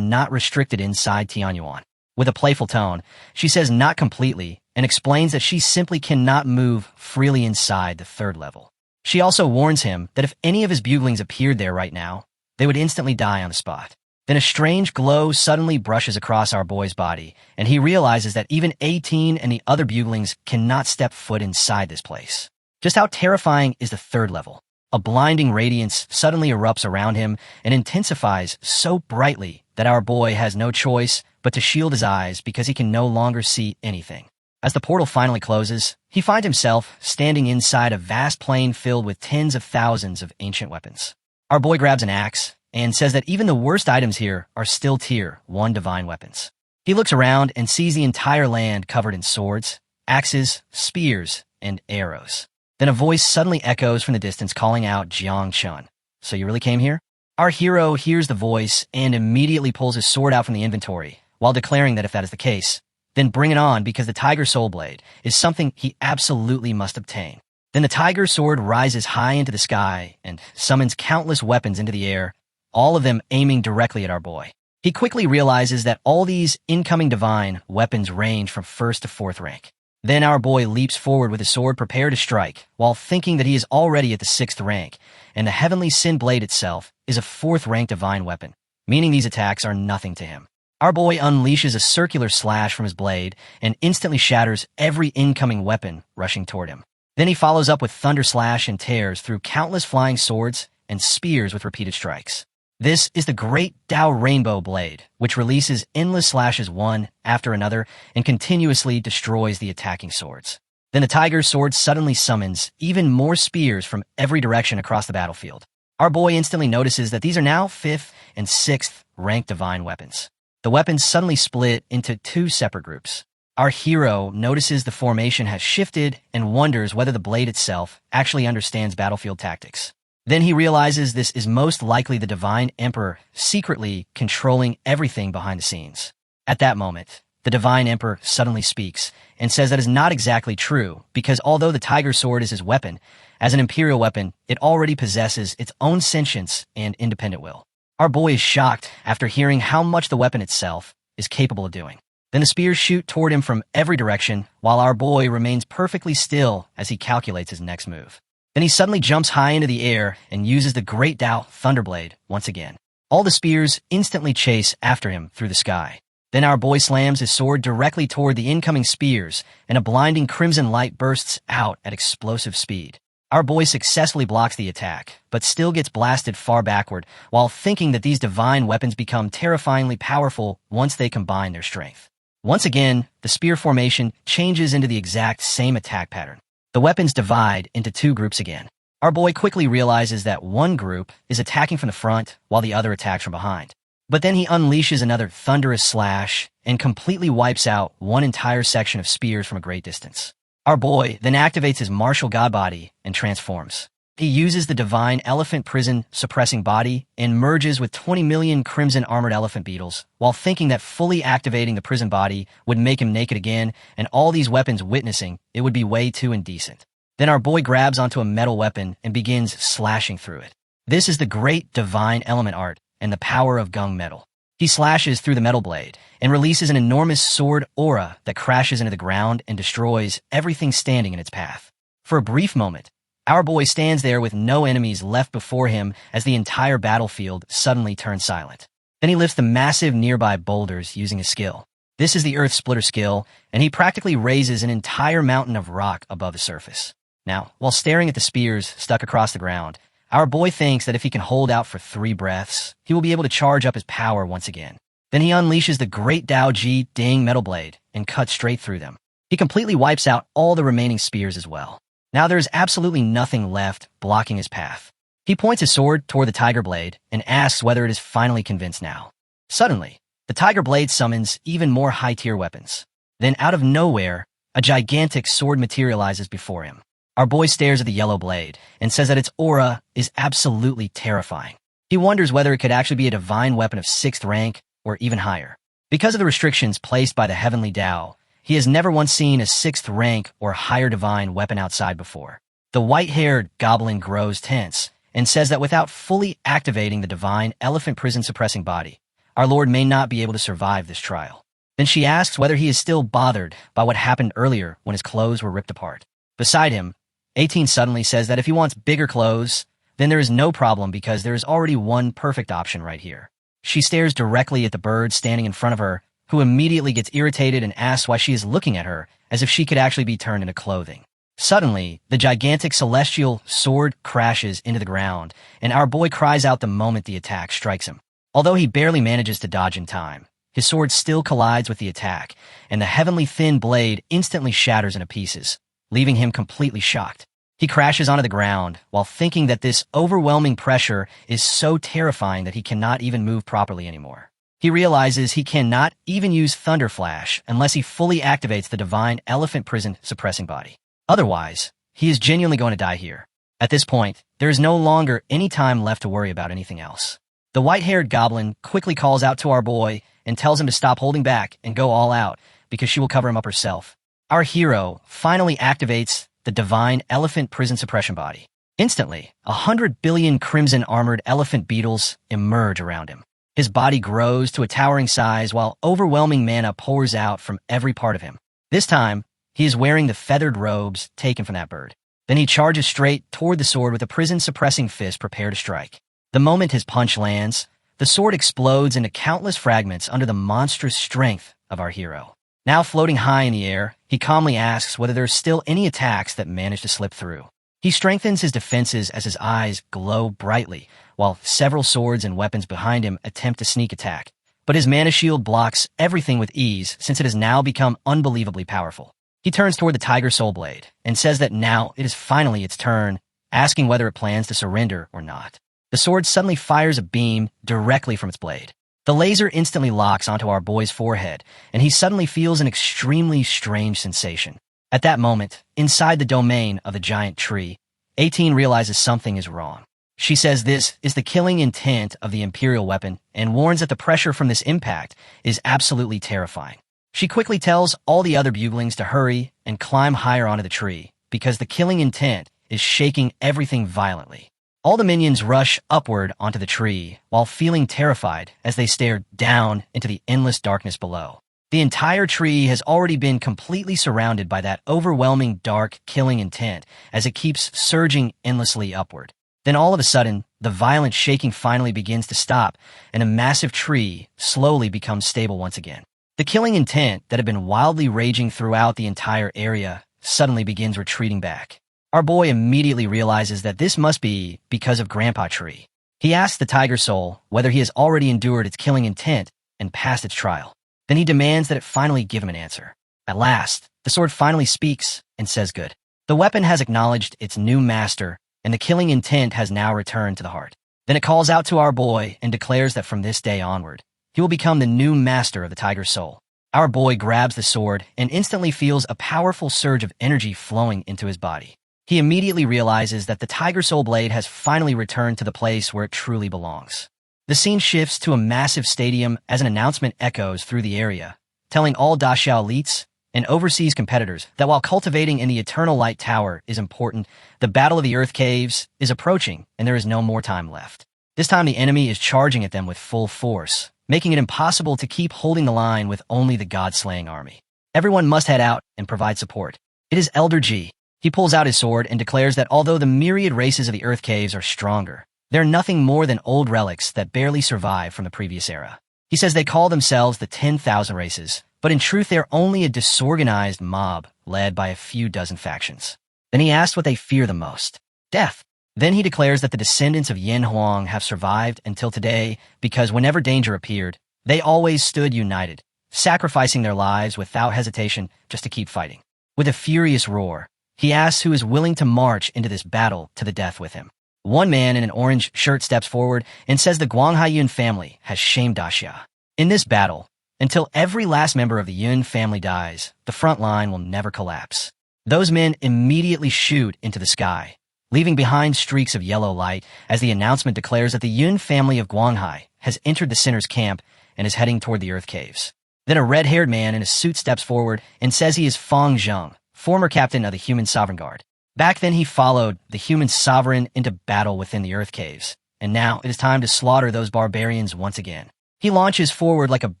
not restricted inside Tianyuan. With a playful tone, she says not completely and explains that she simply cannot move freely inside the third level. She also warns him that if any of his buglings appeared there right now, they would instantly die on the spot. Then a strange glow suddenly brushes across our boy's body, and he realizes that even 18 and the other buglings cannot step foot inside this place. Just how terrifying is the third level? A blinding radiance suddenly erupts around him and intensifies so brightly that our boy has no choice but to shield his eyes because he can no longer see anything. As the portal finally closes, he finds himself standing inside a vast plain filled with tens of thousands of ancient weapons. Our boy grabs an axe and says that even the worst items here are still Tier 1 divine weapons. He looks around and sees the entire land covered in swords, axes, spears, and arrows. Then a voice suddenly echoes from the distance calling out Jiang Chun. So you really came here? Our hero hears the voice and immediately pulls his sword out from the inventory, while declaring that if that is the case, then bring it on because the Tiger Soul Blade is something he absolutely must obtain. Then the Tiger Sword rises high into the sky and summons countless weapons into the air, all of them aiming directly at our boy. He quickly realizes that all these incoming divine weapons range from 1st to 4th rank. Then our boy leaps forward with his sword prepared to strike, while thinking that he is already at the 6th rank, and the Heavenly Sin Blade itself is a 4th rank divine weapon, meaning these attacks are nothing to him. Our boy unleashes a circular slash from his blade and instantly shatters every incoming weapon rushing toward him. Then he follows up with Thunder Slash and tears through countless flying swords and spears with repeated strikes. This is the Great Tao Rainbow Blade, which releases endless slashes one after another and continuously destroys the attacking swords. Then the Tiger Sword suddenly summons even more spears from every direction across the battlefield. Our boy instantly notices that these are now 5th and 6th ranked divine weapons. The weapons suddenly split into 2 separate groups. Our hero notices the formation has shifted and wonders whether the blade itself actually understands battlefield tactics. Then he realizes this is most likely the Divine Emperor secretly controlling everything behind the scenes. At that moment, the Divine Emperor suddenly speaks and says that is not exactly true because although the Tiger Sword is his weapon, as an imperial weapon, it already possesses its own sentience and independent will. Our boy is shocked after hearing how much the weapon itself is capable of doing. Then the spears shoot toward him from every direction while our boy remains perfectly still as he calculates his next move. Then he suddenly jumps high into the air and uses the Great Tao Thunderblade once again. All the spears instantly chase after him through the sky. Then our boy slams his sword directly toward the incoming spears, and a blinding crimson light bursts out at explosive speed. Our boy successfully blocks the attack, but still gets blasted far backward while thinking that these divine weapons become terrifyingly powerful once they combine their strength. Once again, the spear formation changes into the exact same attack pattern. The weapons divide into 2 groups again. Our boy quickly realizes that one group is attacking from the front while the other attacks from behind. But then he unleashes another thunderous slash and completely wipes out one entire section of spears from a great distance. Our boy then activates his martial god body and transforms. He uses the divine elephant prison suppressing body and merges with 20 million crimson armored elephant beetles while thinking that fully activating the prison body would make him naked again and all these weapons witnessing it would be way too indecent. Then our boy grabs onto a metal weapon and begins slashing through it. This is the great divine element art and the power of gung metal. He slashes through the metal blade and releases an enormous sword aura that crashes into the ground and destroys everything standing in its path. For a brief moment, our boy stands there with no enemies left before him as the entire battlefield suddenly turns silent. Then he lifts the massive nearby boulders using his skill. This is the Earth Splitter skill, and he practically raises an entire mountain of rock above the surface. Now, while staring at the spears stuck across the ground, our boy thinks that if he can hold out for 3 breaths, he will be able to charge up his power once again. Then he unleashes the Great Tao Ji Ding metal blade and cuts straight through them. He completely wipes out all the remaining spears as well. Now there is absolutely nothing left blocking his path. He points his sword toward the tiger blade and asks whether it is finally convinced now. Suddenly, the The Tiger Blade summons even more high-tier weapons. Then, out of nowhere, a gigantic sword materializes before him. Our boy stares at the yellow blade and says that its aura is absolutely terrifying. He wonders whether it could actually be a divine weapon of 6th rank or even higher. Because of the restrictions placed by the Heavenly Tao, he has never once seen a 6th rank or higher divine weapon outside before. The white-haired goblin grows tense and says that without fully activating the divine elephant prison suppressing body, our Lord may not be able to survive this trial. Then she asks whether he is still bothered by what happened earlier when his clothes were ripped apart. Beside him, 18 suddenly says that if he wants bigger clothes, then there is no problem because there is already one perfect option right here. She stares directly at the bird standing in front of her, who immediately gets irritated and asks why she is looking at her as if she could actually be turned into clothing. Suddenly, the gigantic celestial sword crashes into the ground, and our boy cries out the moment the attack strikes him. Although he barely manages to dodge in time, his sword still collides with the attack, and the heavenly thin blade instantly shatters into pieces, leaving him completely shocked. He crashes onto the ground while thinking that this overwhelming pressure is so terrifying that he cannot even move properly anymore. He realizes he cannot even use Thunder Flash unless he fully activates the divine elephant prison suppressing body. Otherwise, he is genuinely going to die here. At this point, there is no longer any time left to worry about anything else. The white-haired goblin quickly calls out to our boy and tells him to stop holding back and go all out because she will cover him up herself. Our hero finally activates the divine elephant prison suppression body. Instantly, 100 billion crimson-armored elephant beetles emerge around him. His body grows to a towering size while overwhelming mana pours out from every part of him. This time, he is wearing the feathered robes taken from that bird. Then he charges straight toward the sword with a prison-suppressing fist prepared to strike. The moment his punch lands, the sword explodes into countless fragments under the monstrous strength of our hero. Now floating high in the air, he calmly asks whether there are still any attacks that manage to slip through. He strengthens his defenses as his eyes glow brightly, while several swords and weapons behind him attempt to sneak attack. But his mana shield blocks everything with ease since it has now become unbelievably powerful. He turns toward the Tiger Soul Blade and says that now it is finally its turn, asking whether it plans to surrender or not. The sword suddenly fires a beam directly from its blade. The laser instantly locks onto our boy's forehead, and he suddenly feels an extremely strange sensation. At that moment, inside the domain of the giant tree, 18 realizes something is wrong. She says this is the killing intent of the Imperial weapon and warns that the pressure from this impact is absolutely terrifying. She quickly tells all the other buglings to hurry and climb higher onto the tree because the killing intent is shaking everything violently. All the minions rush upward onto the tree while feeling terrified as they stare down into the endless darkness below. The entire tree has already been completely surrounded by that overwhelming dark killing intent as it keeps surging endlessly upward. Then all of a sudden, the violent shaking finally begins to stop and a massive tree slowly becomes stable once again. The killing intent that had been wildly raging throughout the entire area suddenly begins retreating back. Our boy immediately realizes that this must be because of Grandpa Tree. He asks the Tiger Soul whether he has already endured its killing intent and passed its trial. Then he demands that it finally give him an answer. At last, the sword finally speaks and says good. The weapon has acknowledged its new master, and the killing intent has now returned to the heart. Then it calls out to our boy and declares that from this day onward, he will become the new master of the Tiger Soul. Our boy grabs the sword and instantly feels a powerful surge of energy flowing into his body. He immediately realizes that the Tiger Soul Blade has finally returned to the place where it truly belongs. The scene shifts to a massive stadium as an announcement echoes through the area, telling all Da Xiao elites and overseas competitors that while cultivating in the Eternal Light Tower is important, the Battle of the Earth Caves is approaching and there is no more time left. This time the enemy is charging at them with full force, making it impossible to keep holding the line with only the God-slaying army. Everyone must head out and provide support. It is Elder G. He pulls out his sword and declares that although the myriad races of the Earth Caves are stronger, they're nothing more than old relics that barely survive from the previous era. He says they call themselves the 10,000 races, but in truth they're only a disorganized mob led by a few dozen factions. Then he asks what they fear the most. Death. Then he declares that the descendants of Yen Huang have survived until today because whenever danger appeared, they always stood united, sacrificing their lives without hesitation just to keep fighting. With a furious roar, he asks who is willing to march into this battle to the death with him. One man in an orange shirt steps forward and says the Guanghaiyun family has shamed Da Xia. In this battle, until every last member of the Yun family dies, the front line will never collapse. Those men immediately shoot into the sky, leaving behind streaks of yellow light as the announcement declares that the Yun family of Guanghai has entered the sinner's camp and is heading toward the earth caves. Then a red-haired man in a suit steps forward and says he is Feng Zheng, former captain of the Human Sovereign Guard. Back then he followed the Human Sovereign into battle within the earth caves, and now it is time to slaughter those barbarians once again. He launches forward like a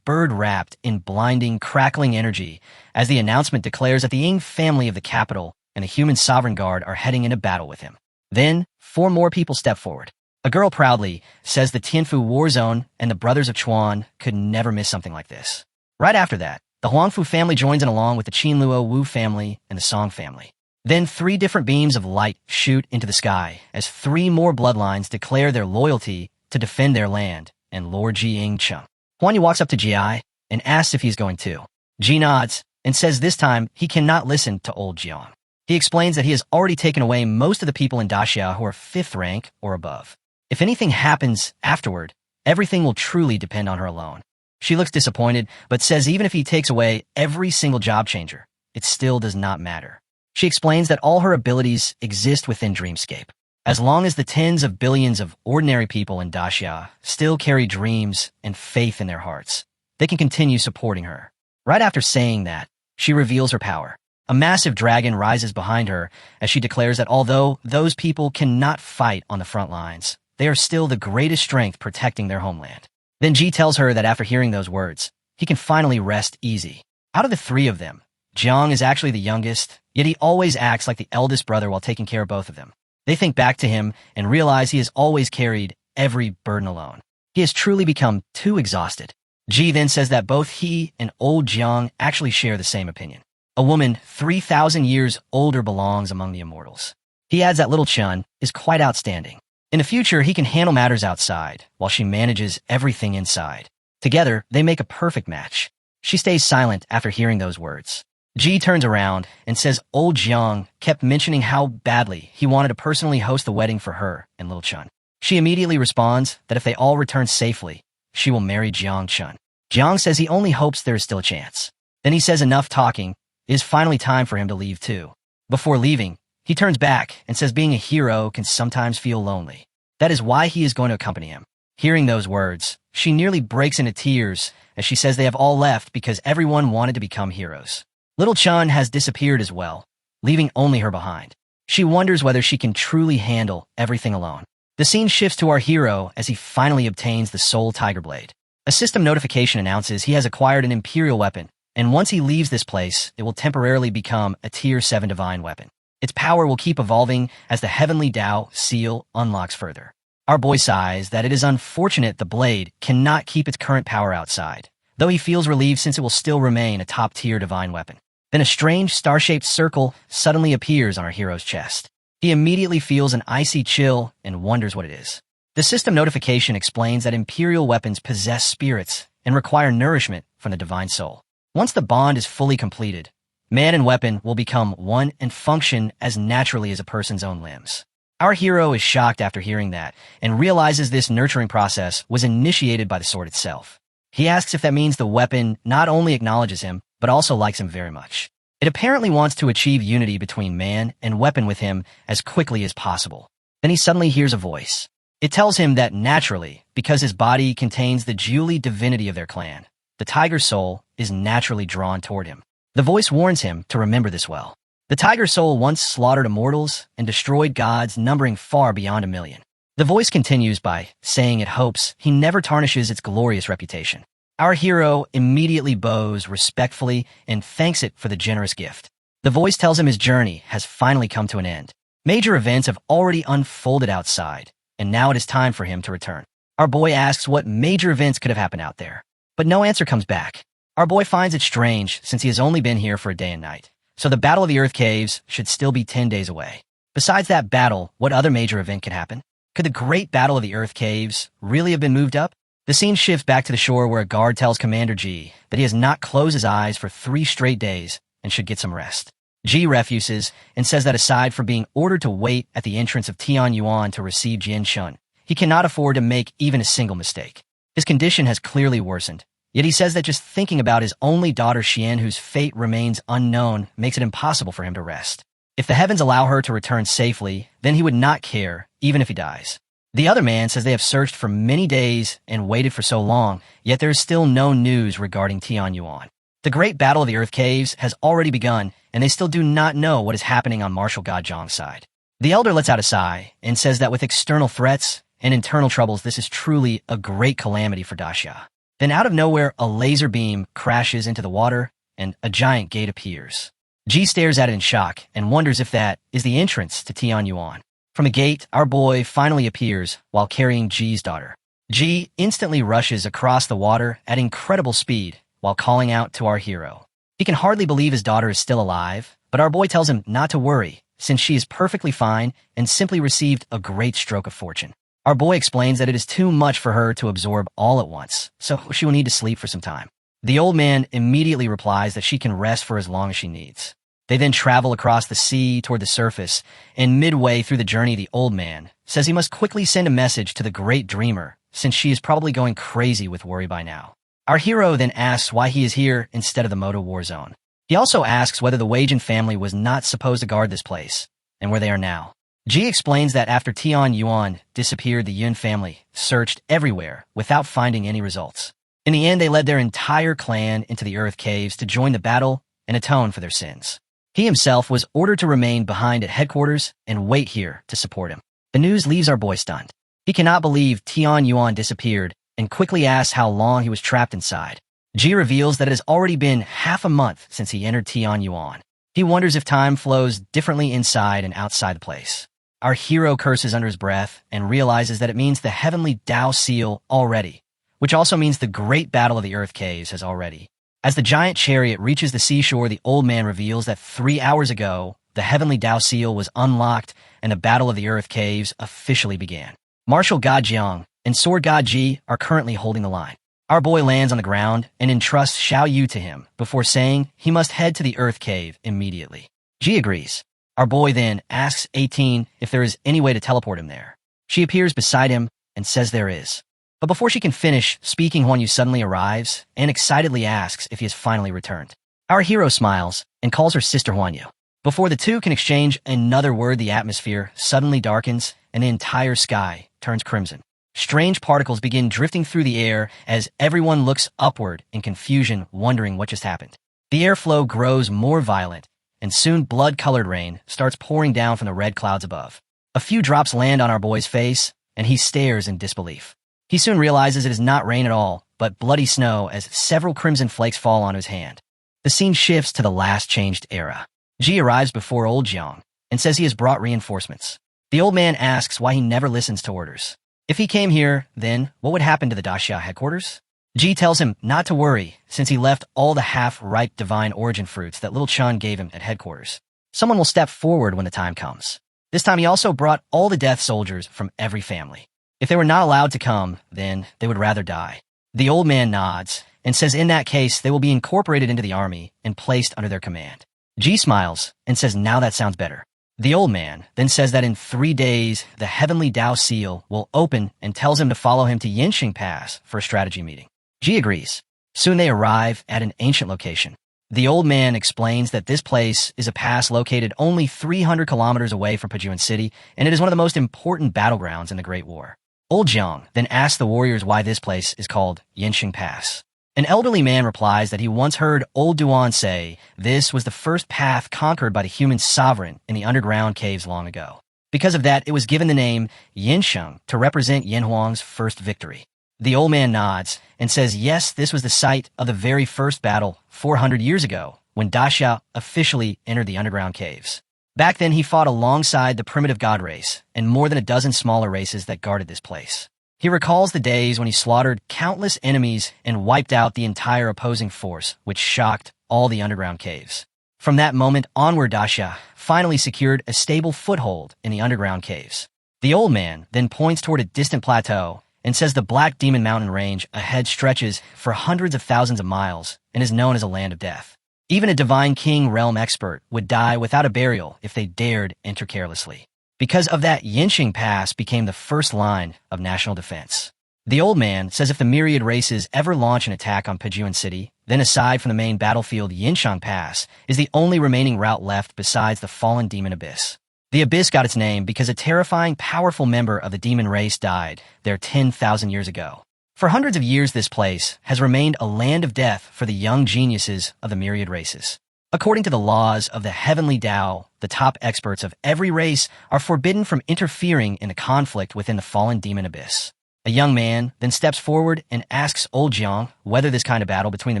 bird wrapped in blinding, crackling energy as the announcement declares that the Ying family of the capital and the Human Sovereign Guard are heading into battle with him. Then, 4 more people step forward. A girl proudly says the Tianfu War Zone and the Brothers of Chuan could never miss something like this. Right after that, the Huangfu family joins in along with the Qinluo Wu family and the Song family. Then 3 different beams of light shoot into the sky as 3 more bloodlines declare their loyalty to defend their land and Lord Ji Ying Chung. Huan Yu walks up to Ji and asks if he's going too. Ji nods and says this time he cannot listen to old Jiang. He explains that he has already taken away most of the people in Daxia who are 5th rank or above. If anything happens afterward, everything will truly depend on her alone. She looks disappointed, but says even if he takes away every single job changer, it still does not matter. She explains that all her abilities exist within Dreamscape. As long as the tens of billions of ordinary people in Daxia still carry dreams and faith in their hearts, they can continue supporting her. Right after saying that, she reveals her power. A massive dragon rises behind her as she declares that although those people cannot fight on the front lines, they are still the greatest strength protecting their homeland. Then Ji tells her that after hearing those words, he can finally rest easy. Out of the 3 of them, Jiang is actually the youngest, yet he always acts like the eldest brother while taking care of both of them. They think back to him and realize he has always carried every burden alone. He has truly become too exhausted. Ji then says that both he and old Jiang actually share the same opinion. A woman 3,000 years older belongs among the immortals. He adds that little Chun is quite outstanding. In the future, he can handle matters outside, while she manages everything inside. Together, they make a perfect match. She stays silent after hearing those words. Ji turns around and says old Jiang kept mentioning how badly he wanted to personally host the wedding for her and Little Chun. She immediately responds that if they all return safely, she will marry Jiang Chun. Jiang says he only hopes there is still a chance. Then he says enough talking, it is finally time for him to leave too. Before leaving, he turns back and says being a hero can sometimes feel lonely. That is why he is going to accompany him. Hearing those words, she nearly breaks into tears as she says they have all left because everyone wanted to become heroes. Little Chun has disappeared as well, leaving only her behind. She wonders whether she can truly handle everything alone. The scene shifts to our hero as he finally obtains the Soul Tiger Blade. A system notification announces he has acquired an Imperial weapon, and once he leaves this place, it will temporarily become a Tier 7 Divine weapon. Its power will keep evolving as the Heavenly Tao seal unlocks further. Our boy sighs that it is unfortunate the blade cannot keep its current power outside, though he feels relieved since it will still remain a top-tier divine weapon. Then a strange star-shaped circle suddenly appears on our hero's chest. He immediately feels an icy chill and wonders what it is. The system notification explains that Imperial weapons possess spirits and require nourishment from the divine soul. Once the bond is fully completed, man and weapon will become one and function as naturally as a person's own limbs. Our hero is shocked after hearing that and realizes this nurturing process was initiated by the sword itself. He asks if that means the weapon not only acknowledges him, but also likes him very much. It apparently wants to achieve unity between man and weapon with him as quickly as possible. Then he suddenly hears a voice. It tells him that naturally, because his body contains the Julie divinity of their clan, the tiger soul is naturally drawn toward him. The voice warns him to remember this well. The tiger soul once slaughtered immortals and destroyed gods numbering far beyond 1,000,000. The voice continues by saying it hopes he never tarnishes its glorious reputation. Our hero immediately bows respectfully and thanks it for the generous gift. The voice tells him his journey has finally come to an end. Major events have already unfolded outside, and now it is time for him to return. Our boy asks what major events could have happened out there, but no answer comes back. Our boy finds it strange since he has only been here for a day and night, so the Battle of the Earth Caves should still be 10 days away. Besides that battle, what other major event could happen? Could the Great Battle of the Earth Caves really have been moved up? The scene shifts back to the shore where a guard tells Commander G that he has not closed his eyes for 3 straight days and should get some rest. G refuses and says that aside from being ordered to wait at the entrance of Tian Yuan to receive Jian Shun, he cannot afford to make even a single mistake. His condition has clearly worsened, Yet he says that just thinking about his only daughter Xian, whose fate remains unknown, makes it impossible for him to rest. If the heavens allow her to return safely, then he would not care, even if he dies. The other man says they have searched for many days and waited for so long, yet there is still no news regarding Tian Yuan. The great battle of the Earth Caves has already begun, and they still do not know what is happening on Marshal Gajong's side. The elder lets out a sigh and says that with external threats and internal troubles, this is truly a great calamity for Daxia. Then out of nowhere, a laser beam crashes into the water, and a giant gate appears. Ji stares at it in shock and wonders if that is the entrance to Tian Yuan. From the gate, our boy finally appears while carrying Ji's daughter. Ji instantly rushes across the water at incredible speed while calling out to our hero. He can hardly believe his daughter is still alive, but our boy tells him not to worry, since she is perfectly fine and simply received a great stroke of fortune. Our boy explains that it is too much for her to absorb all at once, so she will need to sleep for some time. The old man immediately replies that she can rest for as long as she needs. They then travel across the sea toward the surface, and midway through the journey, the old man says he must quickly send a message to the great dreamer, since she is probably going crazy with worry by now. Our hero then asks why he is here instead of the Moto War Zone. He also asks whether the Weijin family was not supposed to guard this place, and where they are now. Ji explains that after Tian Yuan disappeared, the Yun family searched everywhere without finding any results. In the end, they led their entire clan into the Earth Caves to join the battle and atone for their sins. He himself was ordered to remain behind at headquarters and wait here to support him. The news leaves our boy stunned. He cannot believe Tian Yuan disappeared and quickly asks how long he was trapped inside. Ji reveals that it has already been half a month since he entered Tian Yuan. He wonders if time flows differently inside and outside the place. Our hero curses under his breath and realizes that it means the heavenly Dao seal already, which also means the great battle of the Earth Caves has already. As the giant chariot reaches the seashore, the old man reveals that 3 hours ago, the heavenly Dao seal was unlocked and the battle of the Earth Caves officially began. Marshal Gajiang and Sword God Ji are currently holding the line. Our boy lands on the ground and entrusts Xiao Yu to him before saying he must head to the Earth Cave immediately. Ji agrees. Our boy then asks 18 if there is any way to teleport him there. She appears beside him and says there is. But before she can finish speaking, Huan Yu suddenly arrives and excitedly asks if he has finally returned. Our hero smiles and calls her sister Huan Yu. Before the two can exchange another word, the atmosphere suddenly darkens and the entire sky turns crimson. Strange particles begin drifting through the air as everyone looks upward in confusion, wondering what just happened. The airflow grows more violent, and soon blood-colored rain starts pouring down from the red clouds above. A few drops land on our boy's face, and he stares in disbelief. He soon realizes it is not rain at all, but bloody snow as several crimson flakes fall on his hand. The scene shifts to the last changed era. Ji arrives before old Jiang and says he has brought reinforcements. The old man asks why he never listens to orders. If he came here, then what would happen to the Daxia headquarters? Ji tells him not to worry, since he left all the half-ripe divine origin fruits that little Chun gave him at headquarters. Someone will step forward when the time comes. This time he also brought all the death soldiers from every family. If they were not allowed to come, then they would rather die. The old man nods and says in that case they will be incorporated into the army and placed under their command. Ji smiles and says now that sounds better. The old man then says that in 3 days the heavenly Dao seal will open and tells him to follow him to Yinxing Pass for a strategy meeting. Ji agrees. Soon they arrive at an ancient location. The old man explains that this place is a pass located only 300 kilometers away from Pajuan City, and it is one of the most important battlegrounds in the Great War. Old Jiang then asks the warriors why this place is called Yinxing Pass. An elderly man replies that he once heard Old Duan say this was the first path conquered by the human sovereign in the underground caves long ago. Because of that, it was given the name Yinsheng to represent Yin Huang's first victory. The old man nods and says yes, this was the site of the very first battle 400 years ago when Daxia officially entered the underground caves. Back then, he fought alongside the primitive god race and more than a dozen smaller races that guarded this place. He recalls the days when he slaughtered countless enemies and wiped out the entire opposing force, which shocked all the underground caves. From that moment onward, Daxia finally secured a stable foothold in the underground caves. The old man then points toward a distant plateau and says the Black Demon Mountain range ahead stretches for hundreds of thousands of miles and is known as a land of death. Even a Divine King realm expert would die without a burial if they dared enter carelessly. Because of that, Yinxing Pass became the first line of national defense. The old man says if the myriad races ever launch an attack on Pejuan City, then aside from the main battlefield, Yinshang Pass is the only remaining route left besides the fallen demon Abyss. The Abyss got its name because a terrifying, powerful member of the demon race died there 10,000 years ago. For hundreds of years, this place has remained a land of death for the young geniuses of the myriad races. According to the laws of the heavenly Tao, the top experts of every race are forbidden from interfering in the conflict within the fallen demon Abyss. A young man then steps forward and asks old Jiang whether this kind of battle between the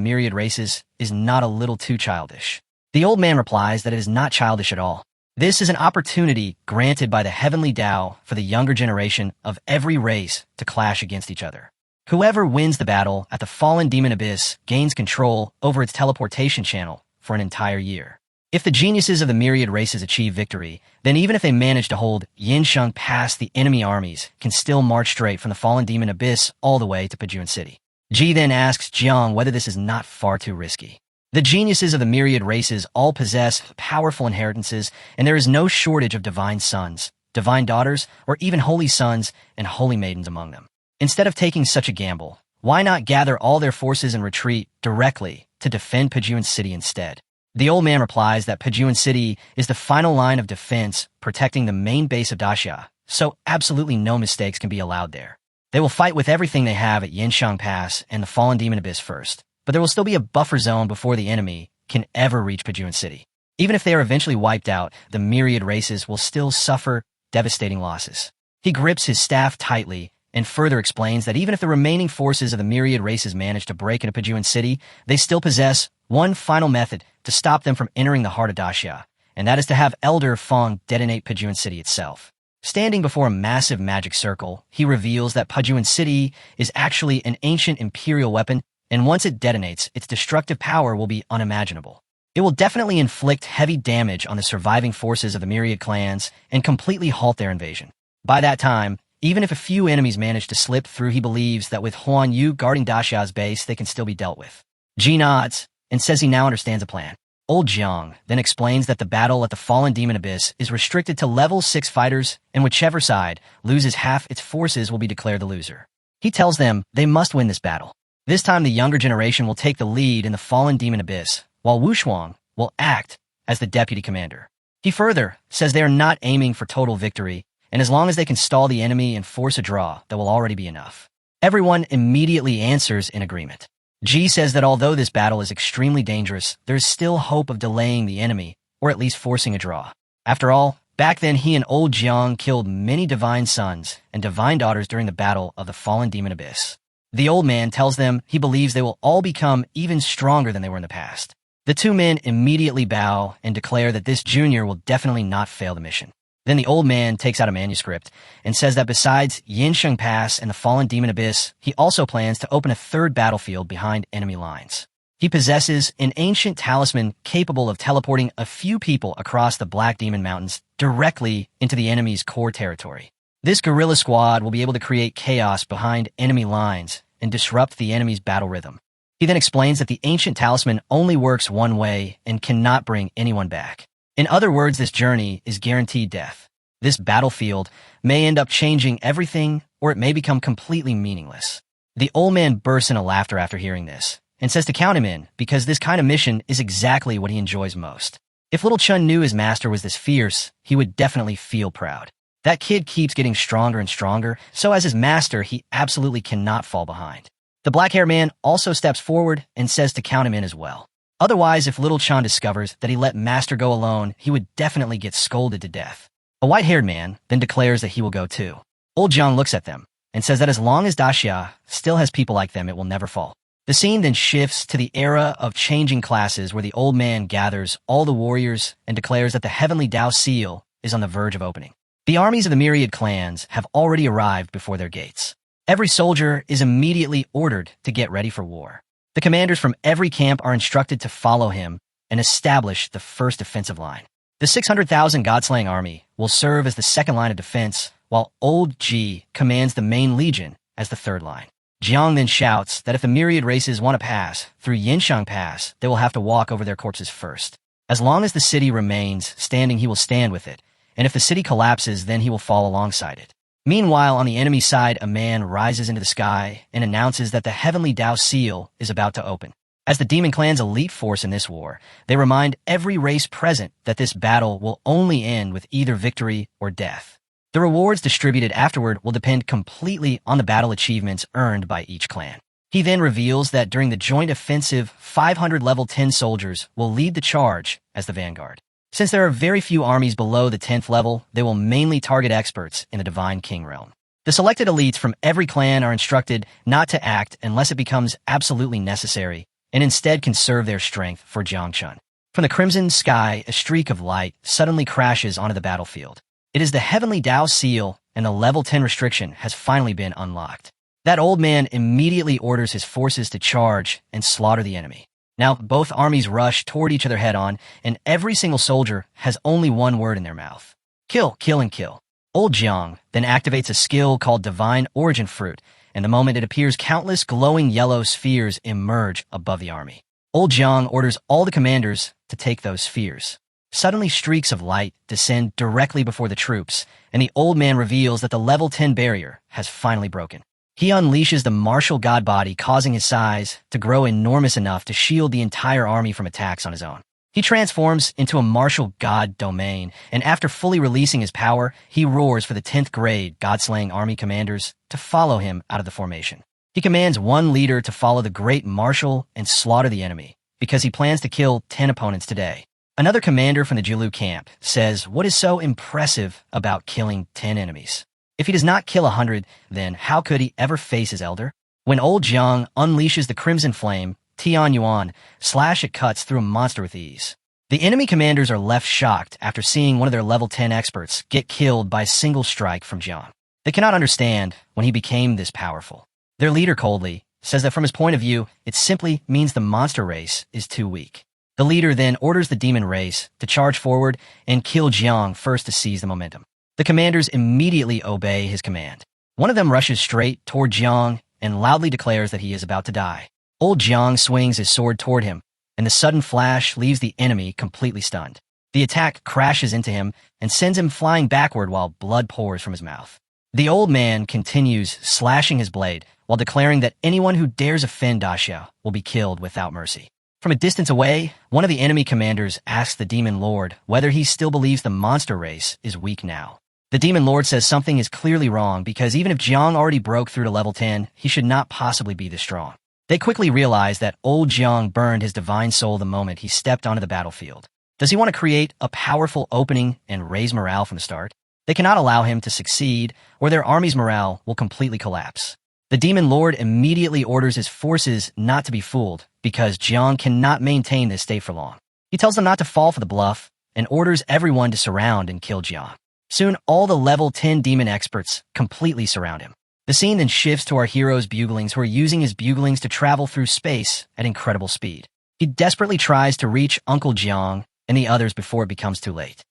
myriad races is not a little too childish. The old man replies that it is not childish at all. This is an opportunity granted by the heavenly Tao for the younger generation of every race to clash against each other. Whoever wins the battle at the fallen demon Abyss gains control over its teleportation channel for an entire year. If the geniuses of the myriad races achieve victory, then even if they manage to hold Yinshang past the enemy armies, can still march straight from the fallen demon Abyss all the way to Pejuan City. Ji then asks Jiang whether this is not far too risky. The geniuses of the myriad races all possess powerful inheritances, and there is no shortage of divine sons, divine daughters, or even holy sons and holy maidens among them. Instead of taking such a gamble, why not gather all their forces and retreat directly to defend Pejuan City instead? The old man replies that Pejuan City is the final line of defense protecting the main base of Daxia, so absolutely no mistakes can be allowed there. They will fight with everything they have at Yinshang Pass and the Fallen Demon Abyss first, but there will still be a buffer zone before the enemy can ever reach Pejuan City. Even if they are eventually wiped out, the myriad races will still suffer devastating losses. He grips his staff tightly and further explains that even if the remaining forces of the myriad races manage to break into Pejuan City, they still possess one final method to stop them from entering the heart of Daxia, and that is to have Elder Feng detonate Pejuan City itself. Standing before a massive magic circle, he reveals that Pejuan City is actually an ancient imperial weapon, and once it detonates, its destructive power will be unimaginable. It will definitely inflict heavy damage on the surviving forces of the myriad clans and completely halt their invasion. By that time, even if a few enemies manage to slip through, he believes that with Huan Yu guarding Daxia's base, they can still be dealt with. Ji nods and says he now understands a plan. Old Jiang then explains that the battle at the Fallen Demon Abyss is restricted to level 6 fighters, and whichever side loses half its forces will be declared the loser. He tells them they must win this battle. This time the younger generation will take the lead in the Fallen Demon Abyss, while Wu Shuang will act as the deputy commander. He further says they are not aiming for total victory, and as long as they can stall the enemy and force a draw, that will already be enough. Everyone immediately answers in agreement. Ji says that although this battle is extremely dangerous, there is still hope of delaying the enemy, or at least forcing a draw. After all, back then he and old Jiang killed many divine sons and divine daughters during the battle of the Fallen Demon Abyss. The old man tells them he believes they will all become even stronger than they were in the past. The two men immediately bow and declare that this junior will definitely not fail the mission. Then the old man takes out a manuscript and says that besides Yinsheng Pass and the Fallen Demon Abyss, he also plans to open a third battlefield behind enemy lines. He possesses an ancient talisman capable of teleporting a few people across the Black Demon Mountains directly into the enemy's core territory. This guerrilla squad will be able to create chaos behind enemy lines and disrupt the enemy's battle rhythm. He then explains that the ancient talisman only works one way and cannot bring anyone back. In other words, this journey is guaranteed death. This battlefield may end up changing everything, or it may become completely meaningless. The old man bursts into laughter after hearing this, and says to count him in, because this kind of mission is exactly what he enjoys most. If little Chun knew his master was this fierce, he would definitely feel proud. That kid keeps getting stronger and stronger, so as his master, he absolutely cannot fall behind. The black-haired man also steps forward and says to count him in as well. Otherwise, if little Chan discovers that he let Master go alone, he would definitely get scolded to death. A white-haired man then declares that he will go too. Old Jiang looks at them and says that as long as Daxia still has people like them, it will never fall. The scene then shifts to the era of changing classes where the old man gathers all the warriors and declares that the Heavenly Dao Seal is on the verge of opening. The armies of the myriad clans have already arrived before their gates. Every soldier is immediately ordered to get ready for war. The commanders from every camp are instructed to follow him and establish the first defensive line. The 600,000 God-slaying army will serve as the second line of defense, while Old Ji commands the main legion as the third line. Jiang then shouts that if the myriad races want to pass through Yinshang Pass, they will have to walk over their corpses first. As long as the city remains standing, he will stand with it, and if the city collapses, then he will fall alongside it. Meanwhile, on the enemy side, a man rises into the sky and announces that the heavenly Dao seal is about to open. As the demon clan's elite force in this war, they remind every race present that this battle will only end with either victory or death. The rewards distributed afterward will depend completely on the battle achievements earned by each clan. He then reveals that during the joint offensive, 500 level 10 soldiers will lead the charge as the vanguard. Since there are very few armies below the 10th level, they will mainly target experts in the Divine King realm. The selected elites from every clan are instructed not to act unless it becomes absolutely necessary, and instead conserve their strength for Jiangchun. From the crimson sky, a streak of light suddenly crashes onto the battlefield. It is the heavenly Dao seal, and the level 10 restriction has finally been unlocked. That old man immediately orders his forces to charge and slaughter the enemy. Now, both armies rush toward each other head-on, and every single soldier has only one word in their mouth. Kill, kill, and kill. Old Jiang then activates a skill called Divine Origin Fruit, and the moment it appears, countless glowing yellow spheres emerge above the army. Old Jiang orders all the commanders to take those spheres. Suddenly, streaks of light descend directly before the troops, and the old man reveals that the level 10 barrier has finally broken. He unleashes the martial god body, causing his size to grow enormous enough to shield the entire army from attacks on his own. He transforms into a martial god domain, and after fully releasing his power, he roars for the 10th grade god-slaying army commanders to follow him out of the formation. He commands one leader to follow the great marshal and slaughter the enemy, because he plans to kill 10 opponents today. Another commander from the Jiulu camp says, "What is so impressive about killing 10 enemies? If he does not kill 100, then how could he ever face his elder?" When old Jiang unleashes the Crimson Flame, Tian Yuan, it cuts through a monster with ease. The enemy commanders are left shocked after seeing one of their level 10 experts get killed by a single strike from Jiang. They cannot understand when he became this powerful. Their leader coldly says that from his point of view, it simply means the monster race is too weak. The leader then orders the demon race to charge forward and kill Jiang first to seize the momentum. The commanders immediately obey his command. One of them rushes straight toward Jiang and loudly declares that he is about to die. Old Jiang swings his sword toward him, and the sudden flash leaves the enemy completely stunned. The attack crashes into him and sends him flying backward while blood pours from his mouth. The old man continues slashing his blade while declaring that anyone who dares offend Da Xiao will be killed without mercy. From a distance away, one of the enemy commanders asks the Demon Lord whether he still believes the monster race is weak now. The Demon Lord says something is clearly wrong because even if Jiang already broke through to level 10, he should not possibly be this strong. They quickly realize that old Jiang burned his divine soul the moment he stepped onto the battlefield. Does he want to create a powerful opening and raise morale from the start? They cannot allow him to succeed, or their army's morale will completely collapse. The Demon Lord immediately orders his forces not to be fooled because Jiang cannot maintain this state for long. He tells them not to fall for the bluff and orders everyone to surround and kill Jiang. Soon, all the level 10 demon experts completely surround him. The scene then shifts to our hero's buglings, who are using his buglings to travel through space at incredible speed. He desperately tries to reach Uncle Jiang and the others before it becomes too late.